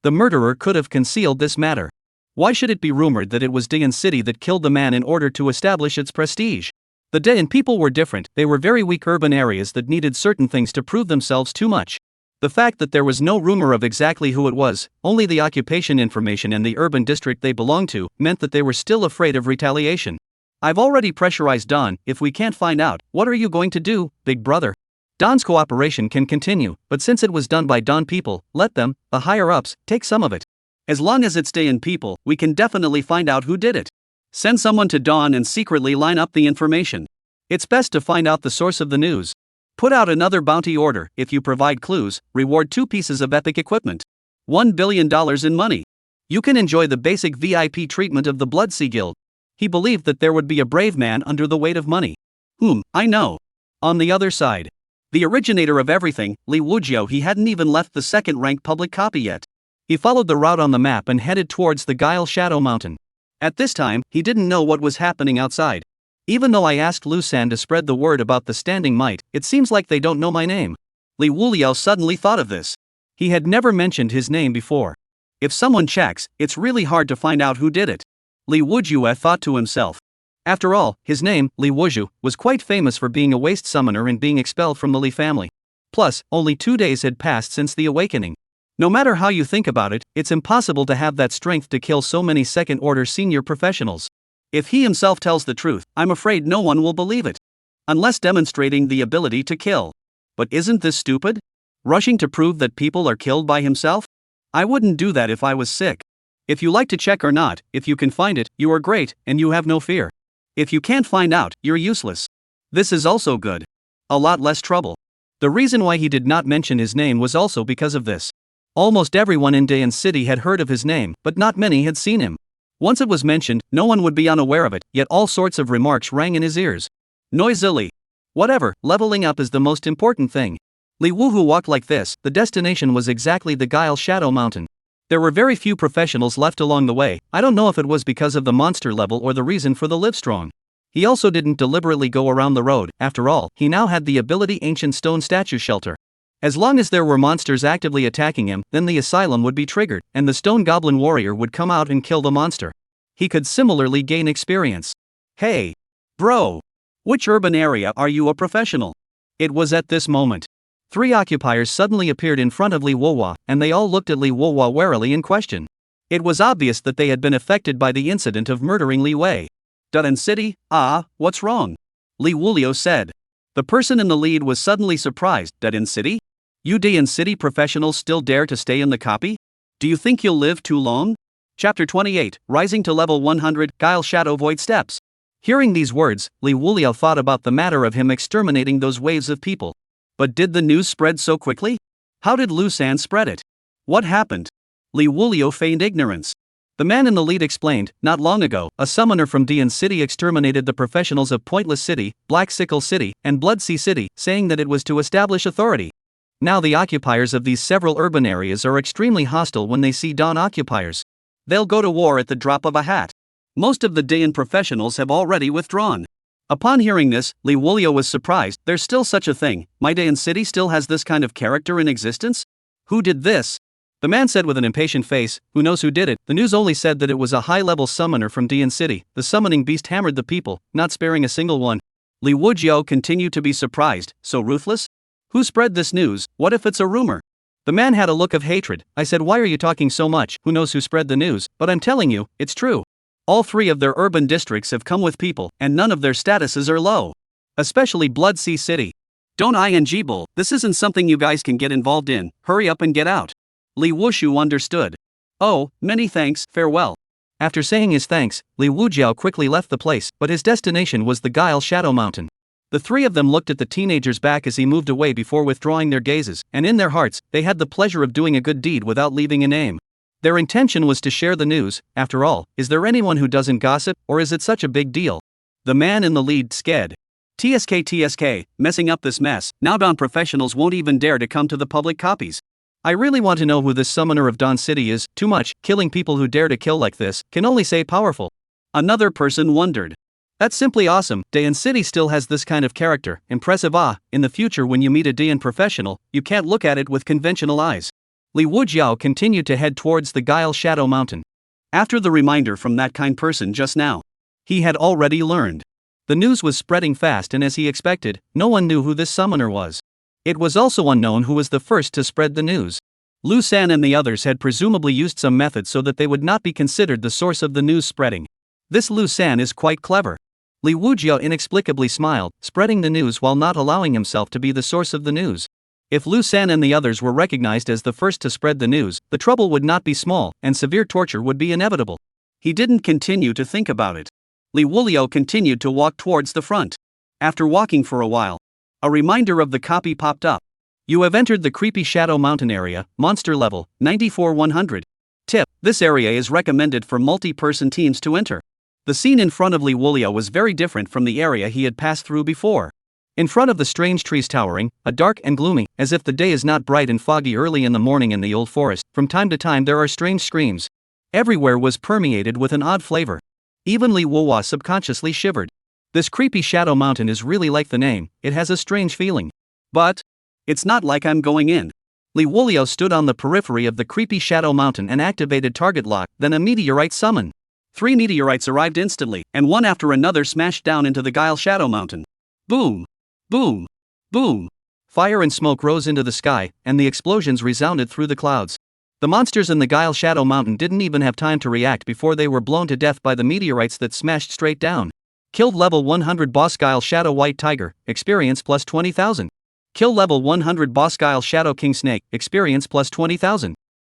The murderer could have concealed this matter. Why should it be rumored that it was Daein City that killed the man in order to establish its prestige? The Daein people were different, they were very weak urban areas that needed certain things to prove themselves too much. The fact that there was no rumor of exactly who it was, only the occupation information and the urban district they belonged to, meant that they were still afraid of retaliation. "I've already pressurized Dawn. If we can't find out, what are you going to do, big brother?" Dawn's cooperation can continue, but since it was done by Dawn people, let them, the higher-ups, take some of it. As long as it's Daein people, we can definitely find out who did it. Send someone to Dawn and secretly line up the information. It's best to find out the source of the news. Put out another bounty order. If you provide clues, reward 2 pieces of epic equipment. $1 billion in money. You can enjoy the basic VIP treatment of the Blood Sea Guild. He believed that there would be a brave man under the weight of money. I know. On the other side, the originator of everything, Liuji, he hadn't even left the second-rank public copy yet. He followed the route on the map and headed towards the Guile Shadow Mountain. At this time, he didn't know what was happening outside. Even though I asked Lu San to spread the word about the standing might, it seems like they don't know my name. Li Wuliao suddenly thought of this. He had never mentioned his name before. If someone checks, it's really hard to find out who did it. Li Wuju thought to himself. After all, his name, Li Wuju, was quite famous for being a waste summoner and being expelled from the Li family. Plus, only 2 days had passed since the awakening. No matter how you think about it, it's impossible to have that strength to kill so many second-order senior professionals. If he himself tells the truth, I'm afraid no one will believe it. Unless demonstrating the ability to kill. But isn't this stupid? Rushing to prove that people are killed by himself? I wouldn't do that if I was sick. If you like to check or not, if you can find it, you are great, and you have no fear. If you can't find out, you're useless. This is also good. A lot less trouble. The reason why he did not mention his name was also because of this. Almost everyone in Daein City had heard of his name, but not many had seen him. Once it was mentioned, no one would be unaware of it, yet all sorts of remarks rang in his ears. Noisily. Whatever, leveling up is the most important thing. Li Wuhu walked like this. The destination was exactly the Guile Shadow Mountain. There were very few professionals left along the way. I don't know if it was because of the monster level or the reason for the livestrong. He also didn't deliberately go around the road. After all, he now had the ability Ancient Stone Statue Shelter. As long as there were monsters actively attacking him, then the asylum would be triggered, and the stone goblin warrior would come out and kill the monster. He could similarly gain experience. Hey! Bro! Which urban area are you a professional? It was at this moment. 3 occupiers suddenly appeared in front of Li Wowa, and they all looked at Li Wowa warily in question. It was obvious that they had been affected by the incident of murdering Li Wei. Duden City, what's wrong? Li Wulio said. The person in the lead was suddenly surprised. Duden City? You Duden City professionals still dare to stay in the copy? Do you think you'll live too long? Chapter 28, Rising to Level 100, Guile Shadow Void Steps. Hearing these words, Li Wulio thought about the matter of him exterminating those waves of people. But did the news spread so quickly? How did Lu San spread it? What happened? Li Wulio feigned ignorance. The man in the lead explained, not long ago, a summoner from Dian City exterminated the professionals of Pointless City, Black Sickle City, and Bloodsea City, saying that it was to establish authority. Now the occupiers of these several urban areas are extremely hostile when they see Dawn occupiers. They'll go to war at the drop of a hat. Most of the Dayan professionals have already withdrawn. Upon hearing this, Li Wulio was surprised. There's still such a thing. My Dayan City still has this kind of character in existence? Who did this? The man said with an impatient face, who knows who did it? The news only said that it was a high-level summoner from Dian City. The summoning beast hammered the people, not sparing a single one. Li Wujiao continued to be surprised. So ruthless? Who spread this news? What if it's a rumor? The man had a look of hatred. I said, why are you talking so much? Who knows who spread the news? But I'm telling you, it's true. All 3 of their urban districts have come with people, and none of their statuses are low. Especially Bloodsea City. Don't ing bull, this isn't something you guys can get involved in. Hurry up and get out. Li Wushu understood. Oh, many thanks, farewell. After saying his thanks, Li Wujiao quickly left the place, but his destination was the Guile Shadow Mountain. The 3 of them looked at the teenager's back as he moved away before withdrawing their gazes, and in their hearts, they had the pleasure of doing a good deed without leaving a name. Their intention was to share the news. After all, is there anyone who doesn't gossip, or is it such a big deal? The man in the lead sked. TSK, messing up this mess. Now Dawn professionals won't even dare to come to the public copies. I really want to know who this summoner of Dawn City is. Too much. Killing people who dare to kill like this can only say powerful. Another person wondered. That's simply awesome. Dayan City still has this kind of character. Impressive. In the future when you meet a Dayan professional, you can't look at it with conventional eyes. Li Wujiao continued to head towards the Guile Shadow Mountain. After the reminder from that kind person just now, he had already learned. The news was spreading fast, and as he expected, no one knew who this summoner was. It was also unknown who was the first to spread the news. Lu San and the others had presumably used some method so that they would not be considered the source of the news spreading. This Lu San is quite clever. Li Wujiao inexplicably smiled, spreading the news while not allowing himself to be the source of the news. If Lu San and the others were recognized as the first to spread the news, the trouble would not be small, and severe torture would be inevitable. He didn't continue to think about it. Li Wulio continued to walk towards the front. After walking for a while, a reminder of the copy popped up. You have entered the Creepy Shadow Mountain area, monster level, 94-100. Tip: this area is recommended for multi-person teams to enter. The scene in front of Li Wulio was very different from the area he had passed through before. In front of the strange trees towering, dark and gloomy, as if the day is not bright and foggy early in the morning in the old forest, from time to time there are strange screams. Everywhere was permeated with an odd flavor. Even Li Wuwa subconsciously shivered. This Creepy Shadow Mountain is really like the name, it has a strange feeling. But it's not like I'm going in. Li Wulio stood on the periphery of the Creepy Shadow Mountain and activated target lock, then a meteorite summon. 3 meteorites arrived instantly, and one after another smashed down into the Guile Shadow Mountain. Boom! Boom! Boom! Fire and smoke rose into the sky, and the explosions resounded through the clouds. The monsters in the Guile Shadow Mountain didn't even have time to react before they were blown to death by the meteorites that smashed straight down. Killed level 100 boss Guile Shadow White Tiger, experience plus 20,000. Kill level 100 boss Guile Shadow King Snake, experience plus 20,000.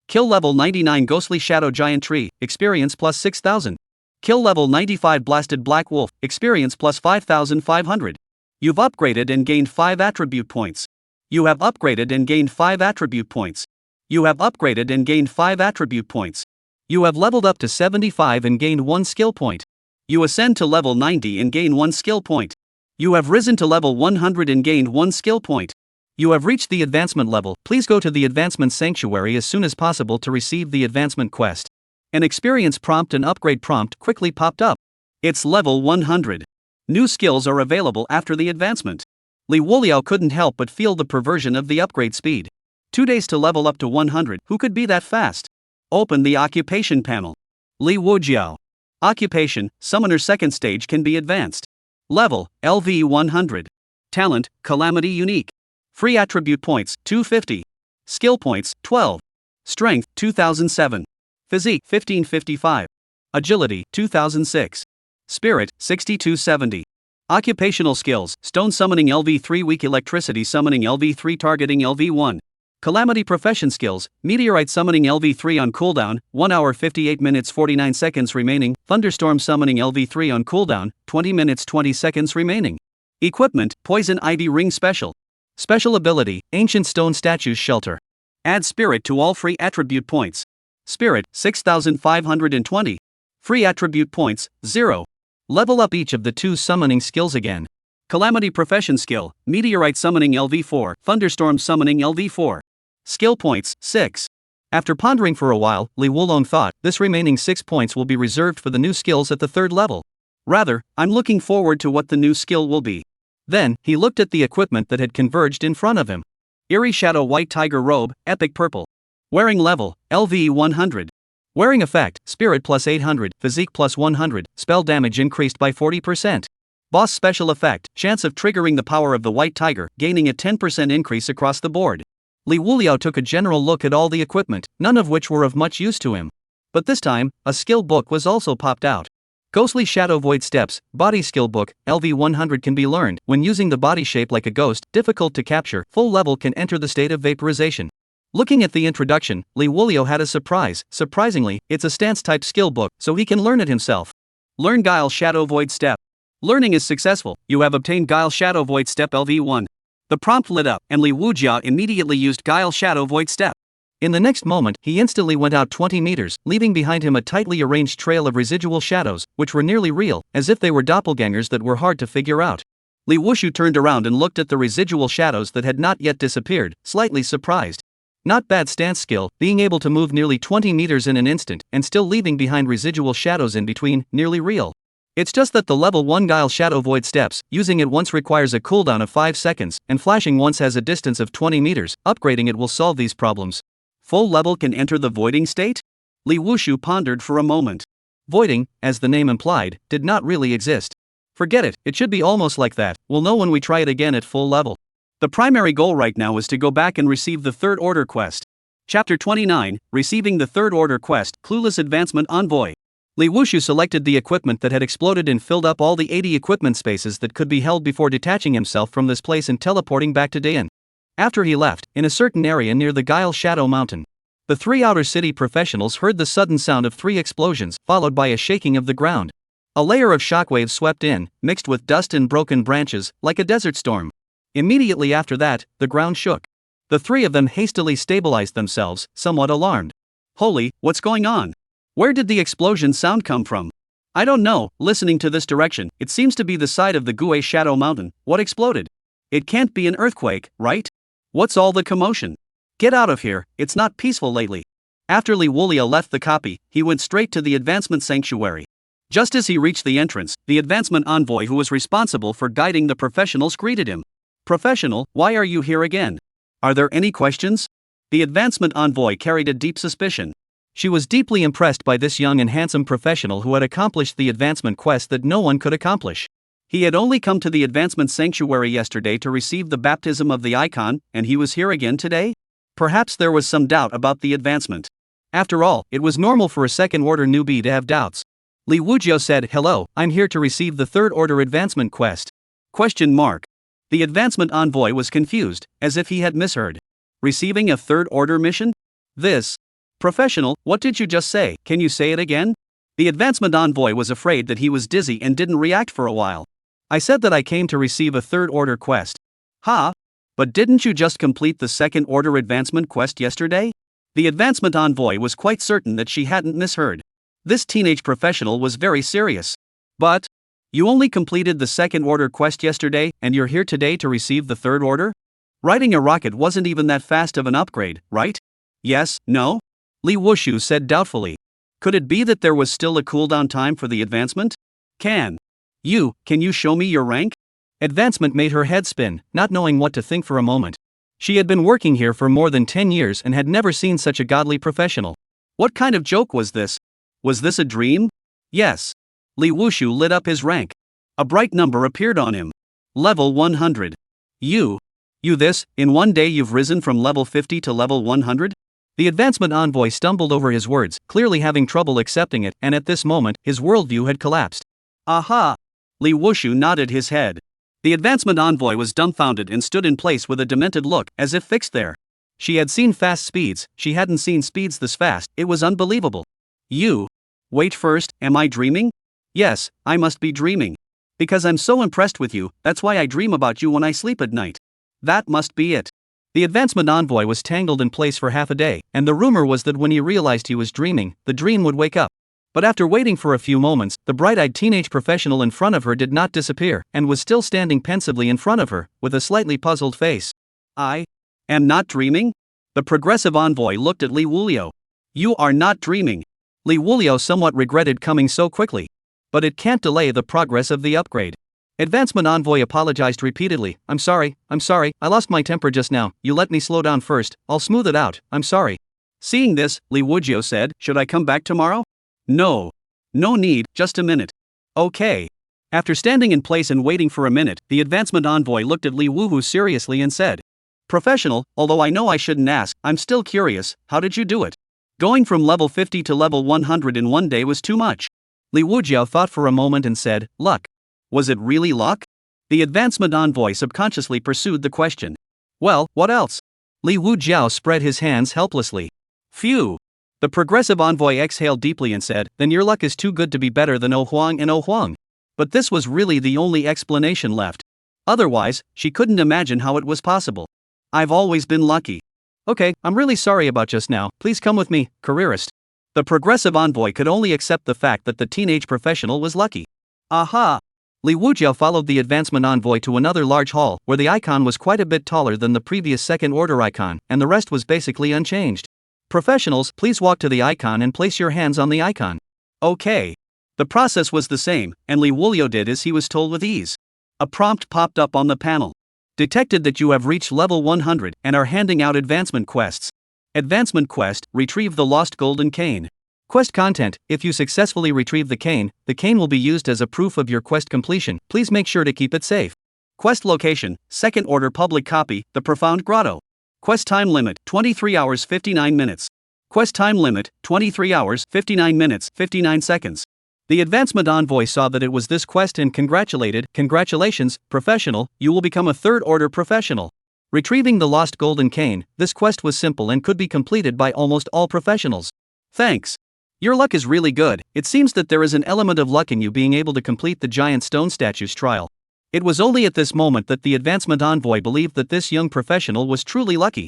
Kill level 99 Ghostly Shadow Giant Tree, experience plus 6,000. Kill level 95 Blasted Black Wolf, experience plus 5,500. You've upgraded and gained 5 attribute points. You have upgraded and gained 5 attribute points. You have upgraded and gained 5 attribute points. You have leveled up to 75 and gained 1 skill point. You ascend to level 90 and gain 1 skill point. You have risen to level 100 and gained 1 skill point. You have reached the advancement level. Please go to the advancement sanctuary as soon as possible to receive the advancement quest. An experience prompt and upgrade prompt quickly popped up. It's level 100. New skills are available after the advancement. Li Wuliao couldn't help but feel the perversion of the upgrade speed. 2 days to level up to 100, who could be that fast? Open the occupation panel. Li Wujiao. Occupation, Summoner second stage can be advanced. Level, LV 100. Talent, Calamity Unique. Free attribute points, 250. Skill points, 12. Strength, 2007. Physique, 1555. Agility, 2006. Spirit, 6270. Occupational skills, Stone Summoning LV3 Weak Electricity Summoning LV3 Targeting LV1. Calamity Profession Skills, Meteorite Summoning LV3 on cooldown, 1 hour 58 minutes 49 seconds remaining, Thunderstorm Summoning LV3 on cooldown, 20 minutes 20 seconds remaining. Equipment, Poison Ivy Ring Special. Special ability, Ancient Stone Statues Shelter. Add Spirit to all free attribute points. Spirit, 6520. Free attribute points, 0. Level up each of the 2 summoning skills again. Calamity Profession Skill, Meteorite Summoning LV4, Thunderstorm Summoning LV4. Skill points, 6. After pondering for a while, Li Wulong thought, this remaining 6 points will be reserved for the new skills at the 3rd level. Rather, I'm looking forward to what the new skill will be. Then, he looked at the equipment that had converged in front of him. Eerie Shadow White Tiger Robe, Epic Purple. Wearing level, LV 100. Wearing effect, Spirit plus 800, Physique plus 100, Spell damage increased by 40%. Boss special effect, chance of triggering the power of the White Tiger, gaining a 10% increase across the board. Li Wuliao took a general look at all the equipment, none of which were of much use to him. But this time, a skill book was also popped out. Ghostly Shadow Void Steps, Body Skill Book, LV 100 can be learned. When using the body shape like a ghost, difficult to capture, full level can enter the state of vaporization. Looking at the introduction, Li Wuliao had a surprise. Surprisingly, it's a stance-type skill book, so he can learn it himself. Learn Guile Shadow Void Step. Learning is successful, you have obtained Guile Shadow Void Step LV1. The prompt lit up, and Li Wujiao immediately used Guile Shadow Void Step. In the next moment, he instantly went out 20 meters, leaving behind him a tightly arranged trail of residual shadows, which were nearly real, as if they were doppelgangers that were hard to figure out. Li Wushu turned around and looked at the residual shadows that had not yet disappeared, slightly surprised. Not bad stance skill, being able to move nearly 20 meters in an instant, and still leaving behind residual shadows in between, nearly real. It's just that the level 1 Guile Shadow Void Steps, using it once requires a cooldown of 5 seconds, and flashing once has a distance of 20 meters, upgrading it will solve these problems. Full level can enter the voiding state? Li Wushu pondered for a moment. Voiding, as the name implied, did not really exist. Forget it, it should be almost like that, we'll know when we try it again at full level. The primary goal right now is to go back and receive the 3rd order quest. Chapter 29, Receiving the 3rd order quest, Clueless Advancement Envoy. Li Wushu selected the equipment that had exploded and filled up all the 80 equipment spaces that could be held before detaching himself from this place and teleporting back to Dayan. After he left, in a certain area near the Guile Shadow Mountain, the 3 outer city professionals heard the sudden sound of 3 explosions, followed by a shaking of the ground. A layer of shockwaves swept in, mixed with dust and broken branches, like a desert storm. Immediately after that, the ground shook. The 3 of them hastily stabilized themselves, somewhat alarmed. Holy, what's going on? Where did the explosion sound come from? I don't know, listening to this direction, it seems to be the side of the Gue Shadow Mountain. What exploded? It can't be an earthquake, right? What's all the commotion? Get out of here, it's not peaceful lately. After Li Wuliao left the copy, he went straight to the Advancement Sanctuary. Just as he reached the entrance, the Advancement Envoy who was responsible for guiding the professionals greeted him. Professional, why are you here again? Are there any questions? The Advancement Envoy carried a deep suspicion. She was deeply impressed by this young and handsome professional who had accomplished the advancement quest that no one could accomplish. He had only come to the Advancement Sanctuary yesterday to receive the baptism of the icon, and he was here again today? Perhaps there was some doubt about the advancement. After all, it was normal for a second-order newbie to have doubts. Li Wujiao said, "Hello, I'm here to receive the 3rd order advancement quest." Question mark. The Advancement Envoy was confused, as if he had misheard. Receiving a 3rd order mission? This. Professional, what did you just say? Can you say it again? The Advancement Envoy was afraid that he was dizzy and didn't react for a while. I said that I came to receive a 3rd order quest. Ha? But didn't you just complete the 2nd order advancement quest yesterday? The Advancement Envoy was quite certain that she hadn't misheard. This teenage professional was very serious. But you only completed the 2nd order quest yesterday, and you're here today to receive the 3rd order? Riding a rocket wasn't even that fast of an upgrade, right? Yes, no? Li Wushu said doubtfully. Could it be that there was still a cooldown time for the advancement? Can you show me your rank? Advancement made her head spin, not knowing what to think for a moment. She had been working here for more than 10 years and had never seen such a godly professional. What kind of joke was this? Was this a dream? Yes. Li Wushu lit up his rank. A bright number appeared on him. Level 100. You this, in one day you've risen from level 50 to level 100? The advancement envoy stumbled over his words, clearly having trouble accepting it, and at this moment, his worldview had collapsed. Aha! Li Wushu nodded his head. The advancement envoy was dumbfounded and stood in place with a demented look, as if fixed there. She had seen fast speeds, she hadn't seen speeds this fast, it was unbelievable. You? Wait first, am I dreaming? Yes, I must be dreaming. Because I'm so impressed with you, that's why I dream about you when I sleep at night. That must be it. The advancement envoy was tangled in place for half a day, and the rumor was that when he realized he was dreaming, the dream would wake up. But after waiting for a few moments, the bright-eyed teenage professional in front of her did not disappear, and was still standing pensively in front of her, with a slightly puzzled face. I am not dreaming? The progressive envoy looked at Li Wulio. You are not dreaming. Li Wulio somewhat regretted coming so quickly. But it can't delay the progress of the upgrade. Advancement envoy apologized repeatedly. I'm sorry, I lost my temper just now, you let me slow down first, I'll smooth it out, I'm sorry. Seeing this, Li Wujio said, should I come back tomorrow? No need, just a minute. Okay. After standing in place and waiting for a minute, the advancement envoy looked at Li Wuhu seriously and said, Professional, although I know I shouldn't ask, I'm still curious, how did you do it? Going from level 50 to level 100 in one day was too much. Li Wujiao thought for a moment and said, luck. Was it really luck? The advancement envoy subconsciously pursued the question. Well, what else? Li Wujiao spread his hands helplessly. Phew. The progressive envoy exhaled deeply and said, then your luck is too good to be better than Oh Huang and Oh Huang. But this was really the only explanation left. Otherwise, she couldn't imagine how it was possible. I've always been lucky. Okay, I'm really sorry about just now, please come with me, careerist. The progressive envoy could only accept the fact that the teenage professional was lucky. Aha! Li Wujiao followed the advancement envoy to another large hall, where the icon was quite a bit taller than the previous second order icon, and the rest was basically unchanged. Professionals, please walk to the icon and place your hands on the icon. Okay. The process was the same, and Li Wulio did as he was told with ease. A prompt popped up on the panel. Detected that you have reached level 100 and are handing out advancement quests. Advancement quest, retrieve the lost golden cane. Quest content, if you successfully retrieve the cane will be used as a proof of your quest completion, please make sure to keep it safe. Quest location, second order public copy, the Profound Grotto. Quest time limit, 23 hours 59 minutes. Quest time limit, 23 hours 59 minutes 59 seconds. The advancement envoy saw that it was this quest and congratulated, congratulations, professional, you will become a third order professional. Retrieving the lost golden cane, this quest was simple and could be completed by almost all professionals. Thanks. Your luck is really good, it seems that there is an element of luck in you being able to complete the giant stone statue's trial. It was only at this moment that the advancement envoy believed that this young professional was truly lucky.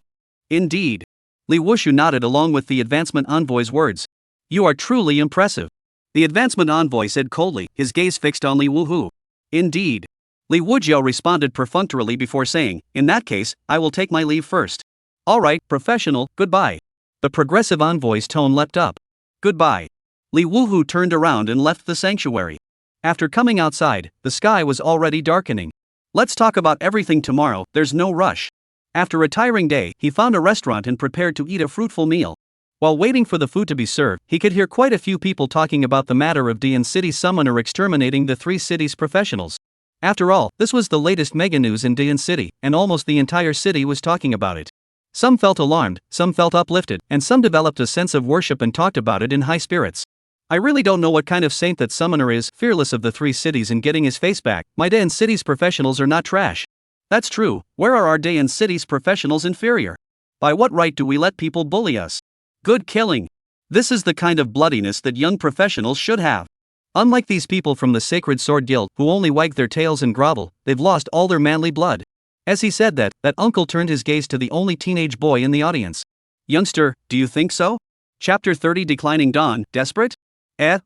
Indeed. Li Wushu nodded along with the advancement envoy's words. You are truly impressive. The advancement envoy said coldly, his gaze fixed on Li Wuhu. Indeed. Li Wujiao responded perfunctorily before saying, in that case, I will take my leave first. Alright, professional, goodbye. The progressive envoy's tone leapt up. Goodbye. Li Wuhu turned around and left the sanctuary. After coming outside, the sky was already darkening. Let's talk about everything tomorrow, there's no rush. After a tiring day, he found a restaurant and prepared to eat a fruitful meal. While waiting for the food to be served, he could hear quite a few people talking about the matter of Dian City Summoner exterminating the three cities' professionals. After all, this was the latest mega news in Dian City, and almost the entire city was talking about it. Some felt alarmed, some felt uplifted, and some developed a sense of worship and talked about it in high spirits. I really don't know what kind of saint that summoner is, fearless of the three cities and getting his face back. My Dian City's professionals are not trash. That's true, where are our Dian City's professionals inferior? By what right do we let people bully us? Good killing. This is the kind of bloodiness that young professionals should have. Unlike these people from the Sacred Sword Guild, who only wag their tails and grovel, they've lost all their manly blood. As he said that uncle turned his gaze to the only teenage boy in the audience. Youngster, do you think so? Chapter 30 Declining Dawn, desperate?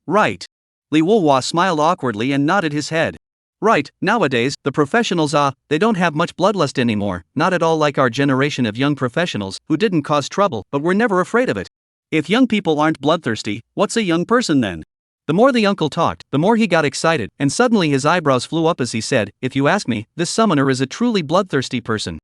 Right. Li Wuhua smiled awkwardly and nodded his head. Right, nowadays, the professionals they don't have much bloodlust anymore, not at all like our generation of young professionals, who didn't cause trouble, but were never afraid of it. If young people aren't bloodthirsty, what's a young person then? The more the uncle talked, the more he got excited, and suddenly his eyebrows flew up as he said, "If you ask me, this summoner is a truly bloodthirsty person.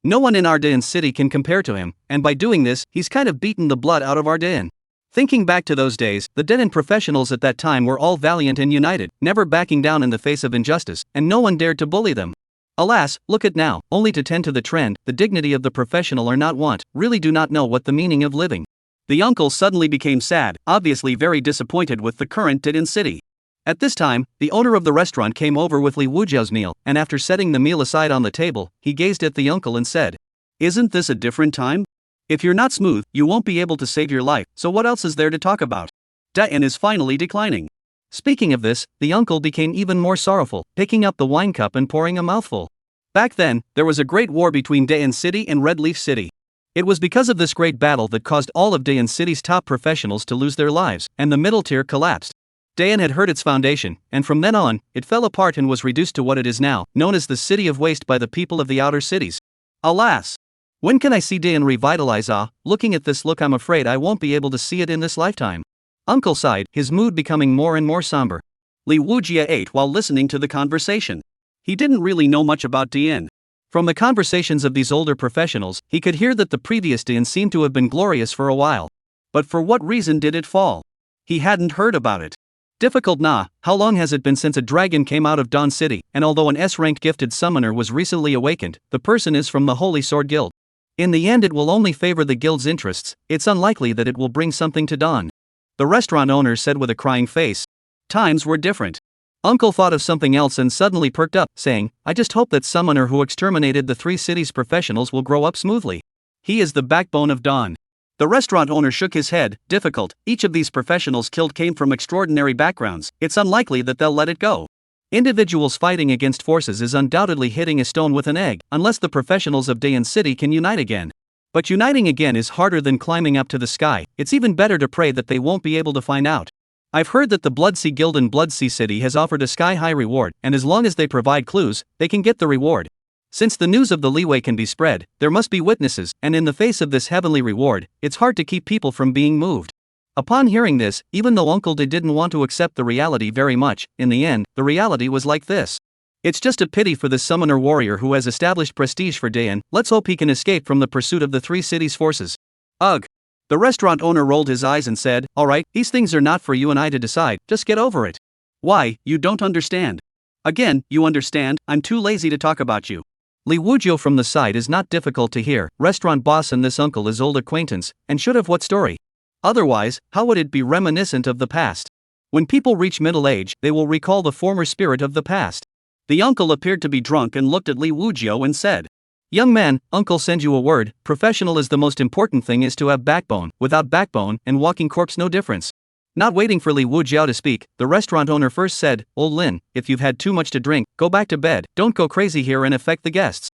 No one in Ardahan city can compare to him, and by doing this, he's kind of beaten the blood out of Ardahan." Thinking back to those days, the Dahan professionals at that time were all valiant and united, never backing down in the face of injustice, and no one dared to bully them. Alas, look at now, only to tend to the trend, the dignity of the professional or not want, really do not know what the meaning of living. The uncle suddenly became sad, obviously very disappointed with the current Dahan city. At this time, the owner of the restaurant came over with Liuji's meal, and after setting the meal aside on the table, he gazed at the uncle and said, "Isn't this a different time? If you're not smooth, you won't be able to save your life, so what else is there to talk about? Dahan is finally declining." Speaking of this, the uncle became even more sorrowful, picking up the wine cup and pouring a mouthful. Back then, there was a great war between Dahan City and Red Leaf City. It was because of this great battle that caused all of Dahan City's top professionals to lose their lives, and the middle tier collapsed. Dahan had hurt its foundation, and from then on, it fell apart and was reduced to what it is now, known as the City of Waste by the people of the outer cities. Alas! When can I see Dahan revitalize? Looking at this look, I'm afraid I won't be able to see it in this lifetime. Uncle sighed, his mood becoming more and more somber. Liuji ate while listening to the conversation. He didn't really know much about Dahan. From the conversations of these older professionals, he could hear that the previous Dahan seemed to have been glorious for a while. But for what reason did it fall? He hadn't heard about it. Difficult nah, how long has it been since a dragon came out of Dawn City, and although an S-ranked gifted summoner was recently awakened, the person is from the Holy Sword Guild. In the end it will only favor the guild's interests, it's unlikely that it will bring something to Dawn. The restaurant owner said with a crying face. Times were different. Uncle thought of something else and suddenly perked up, saying, "I just hope that summoner who exterminated the 3 cities' professionals will grow up smoothly. He is the backbone of Dawn." The restaurant owner shook his head. Difficult. Each of these professionals killed came from extraordinary backgrounds. It's unlikely that they'll let it go. Individuals fighting against forces is undoubtedly hitting a stone with an egg, unless the professionals of Dahan City can unite again. But uniting again is harder than climbing up to the sky. It's even better to pray that they won't be able to find out. I've heard that the Bloodsea Guild in Bloodsea City has offered a sky-high reward, and as long as they provide clues, they can get the reward. Since the news of the leeway can be spread, there must be witnesses, and in the face of this heavenly reward, it's hard to keep people from being moved. Upon hearing this, even though Uncle D didn't want to accept the reality very much, in the end, the reality was like this. It's just a pity for this summoner warrior who has established prestige for Dahan. Let's hope he can escape from the pursuit of the 3 cities' forces. Ugh. The restaurant owner rolled his eyes and said, "Alright, these things are not for you and I to decide, just get over it." Why, you don't understand. Again, you understand, I'm too lazy to talk about you. Liuji from the side is not difficult to hear. Restaurant boss and this uncle is old acquaintance, and should have what story? Otherwise, how would it be reminiscent of the past? When people reach middle age, they will recall the former spirit of the past. The uncle appeared to be drunk and looked at Liuji and said, "Young man, uncle sends you a word. Professional is the most important thing is to have backbone. Without backbone, and walking corpse no difference." Not waiting for Liuji to speak, the restaurant owner first said, "Old Lin, if you've had too much to drink, go back to bed. Don't go crazy here and affect the guests."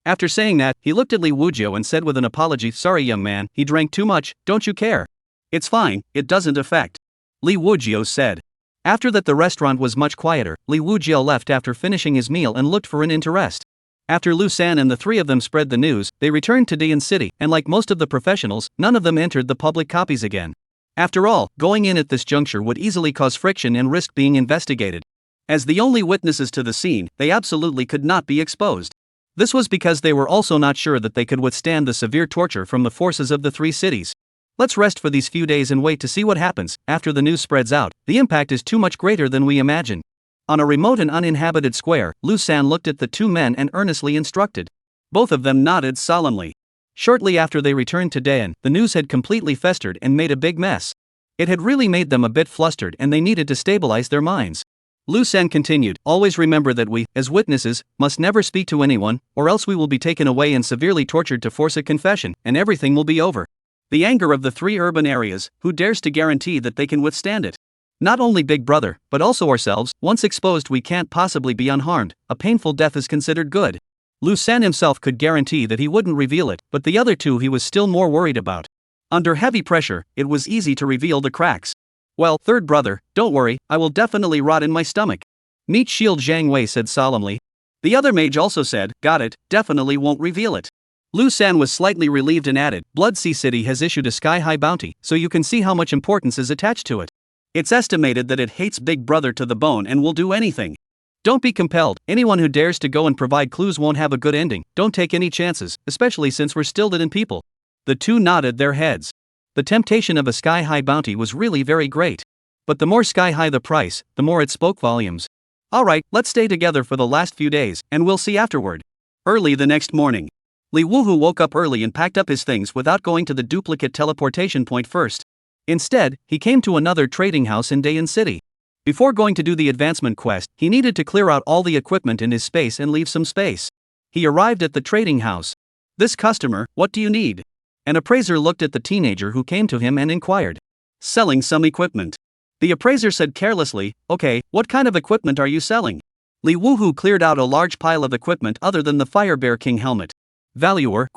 After saying that, he looked at Liuji and said with an apology, "Sorry young man, he drank too much, don't you care?" "It's fine, it doesn't affect," Liuji said. After that the restaurant was much quieter. Liuji left after finishing his meal and looked for an interest. After Lu San and the 3 of them spread the news, they returned to Dahan City, and like most of the professionals, none of them entered the public copies again. After all, going in at this juncture would easily cause friction and risk being investigated. As the only witnesses to the scene, they absolutely could not be exposed. This was because they were also not sure that they could withstand the severe torture from the forces of the 3 cities. Let's rest for these few days and wait to see what happens. After the news spreads out, the impact is too much greater than we imagine. On a remote and uninhabited square, Lu San looked at the 2 men and earnestly instructed. Both of them nodded solemnly. Shortly after they returned to Dahan, the news had completely festered and made a big mess. It had really made them a bit flustered and they needed to stabilize their minds. Lu San continued, "Always remember that we, as witnesses, must never speak to anyone, or else we will be taken away and severely tortured to force a confession, and everything will be over." The anger of the 3 urban areas, who dares to guarantee that they can withstand it? Not only Big Brother, but also ourselves. Once exposed we can't possibly be unharmed. A painful death is considered good. Lu San himself could guarantee that he wouldn't reveal it, but the other 2 he was still more worried about. Under heavy pressure, it was easy to reveal the cracks. "Well, third brother, don't worry, I will definitely rot in my stomach," Meat Shield Zhang Wei said solemnly. The other mage also said, "Got it, definitely won't reveal it." Lu San was slightly relieved and added, "Bloodsea City has issued a sky-high bounty, so you can see how much importance is attached to it. It's estimated that it hates Big Brother to the bone and will do anything. Don't be compelled. Anyone who dares to go and provide clues won't have a good ending. Don't take any chances, especially since we're still in people. The two nodded their heads. The temptation of a sky-high bounty was really very great. But the more sky-high the price, the more it spoke volumes. Alright, let's stay together for the last few days, and we'll see afterward. Early the next morning, Liuji woke up early and packed up his things without going to the duplicate teleportation point first. Instead, he came to another trading house in Dayan City. Before going to do the advancement quest, he needed to clear out all the equipment in his space and leave some space. He arrived at the trading house. This customer, what do you need? An appraiser looked at the teenager who came to him and inquired. Selling some equipment. The appraiser said carelessly, okay, what kind of equipment are you selling? Liuji cleared out a large pile of equipment other than the Fire Bear King helmet. Valuer?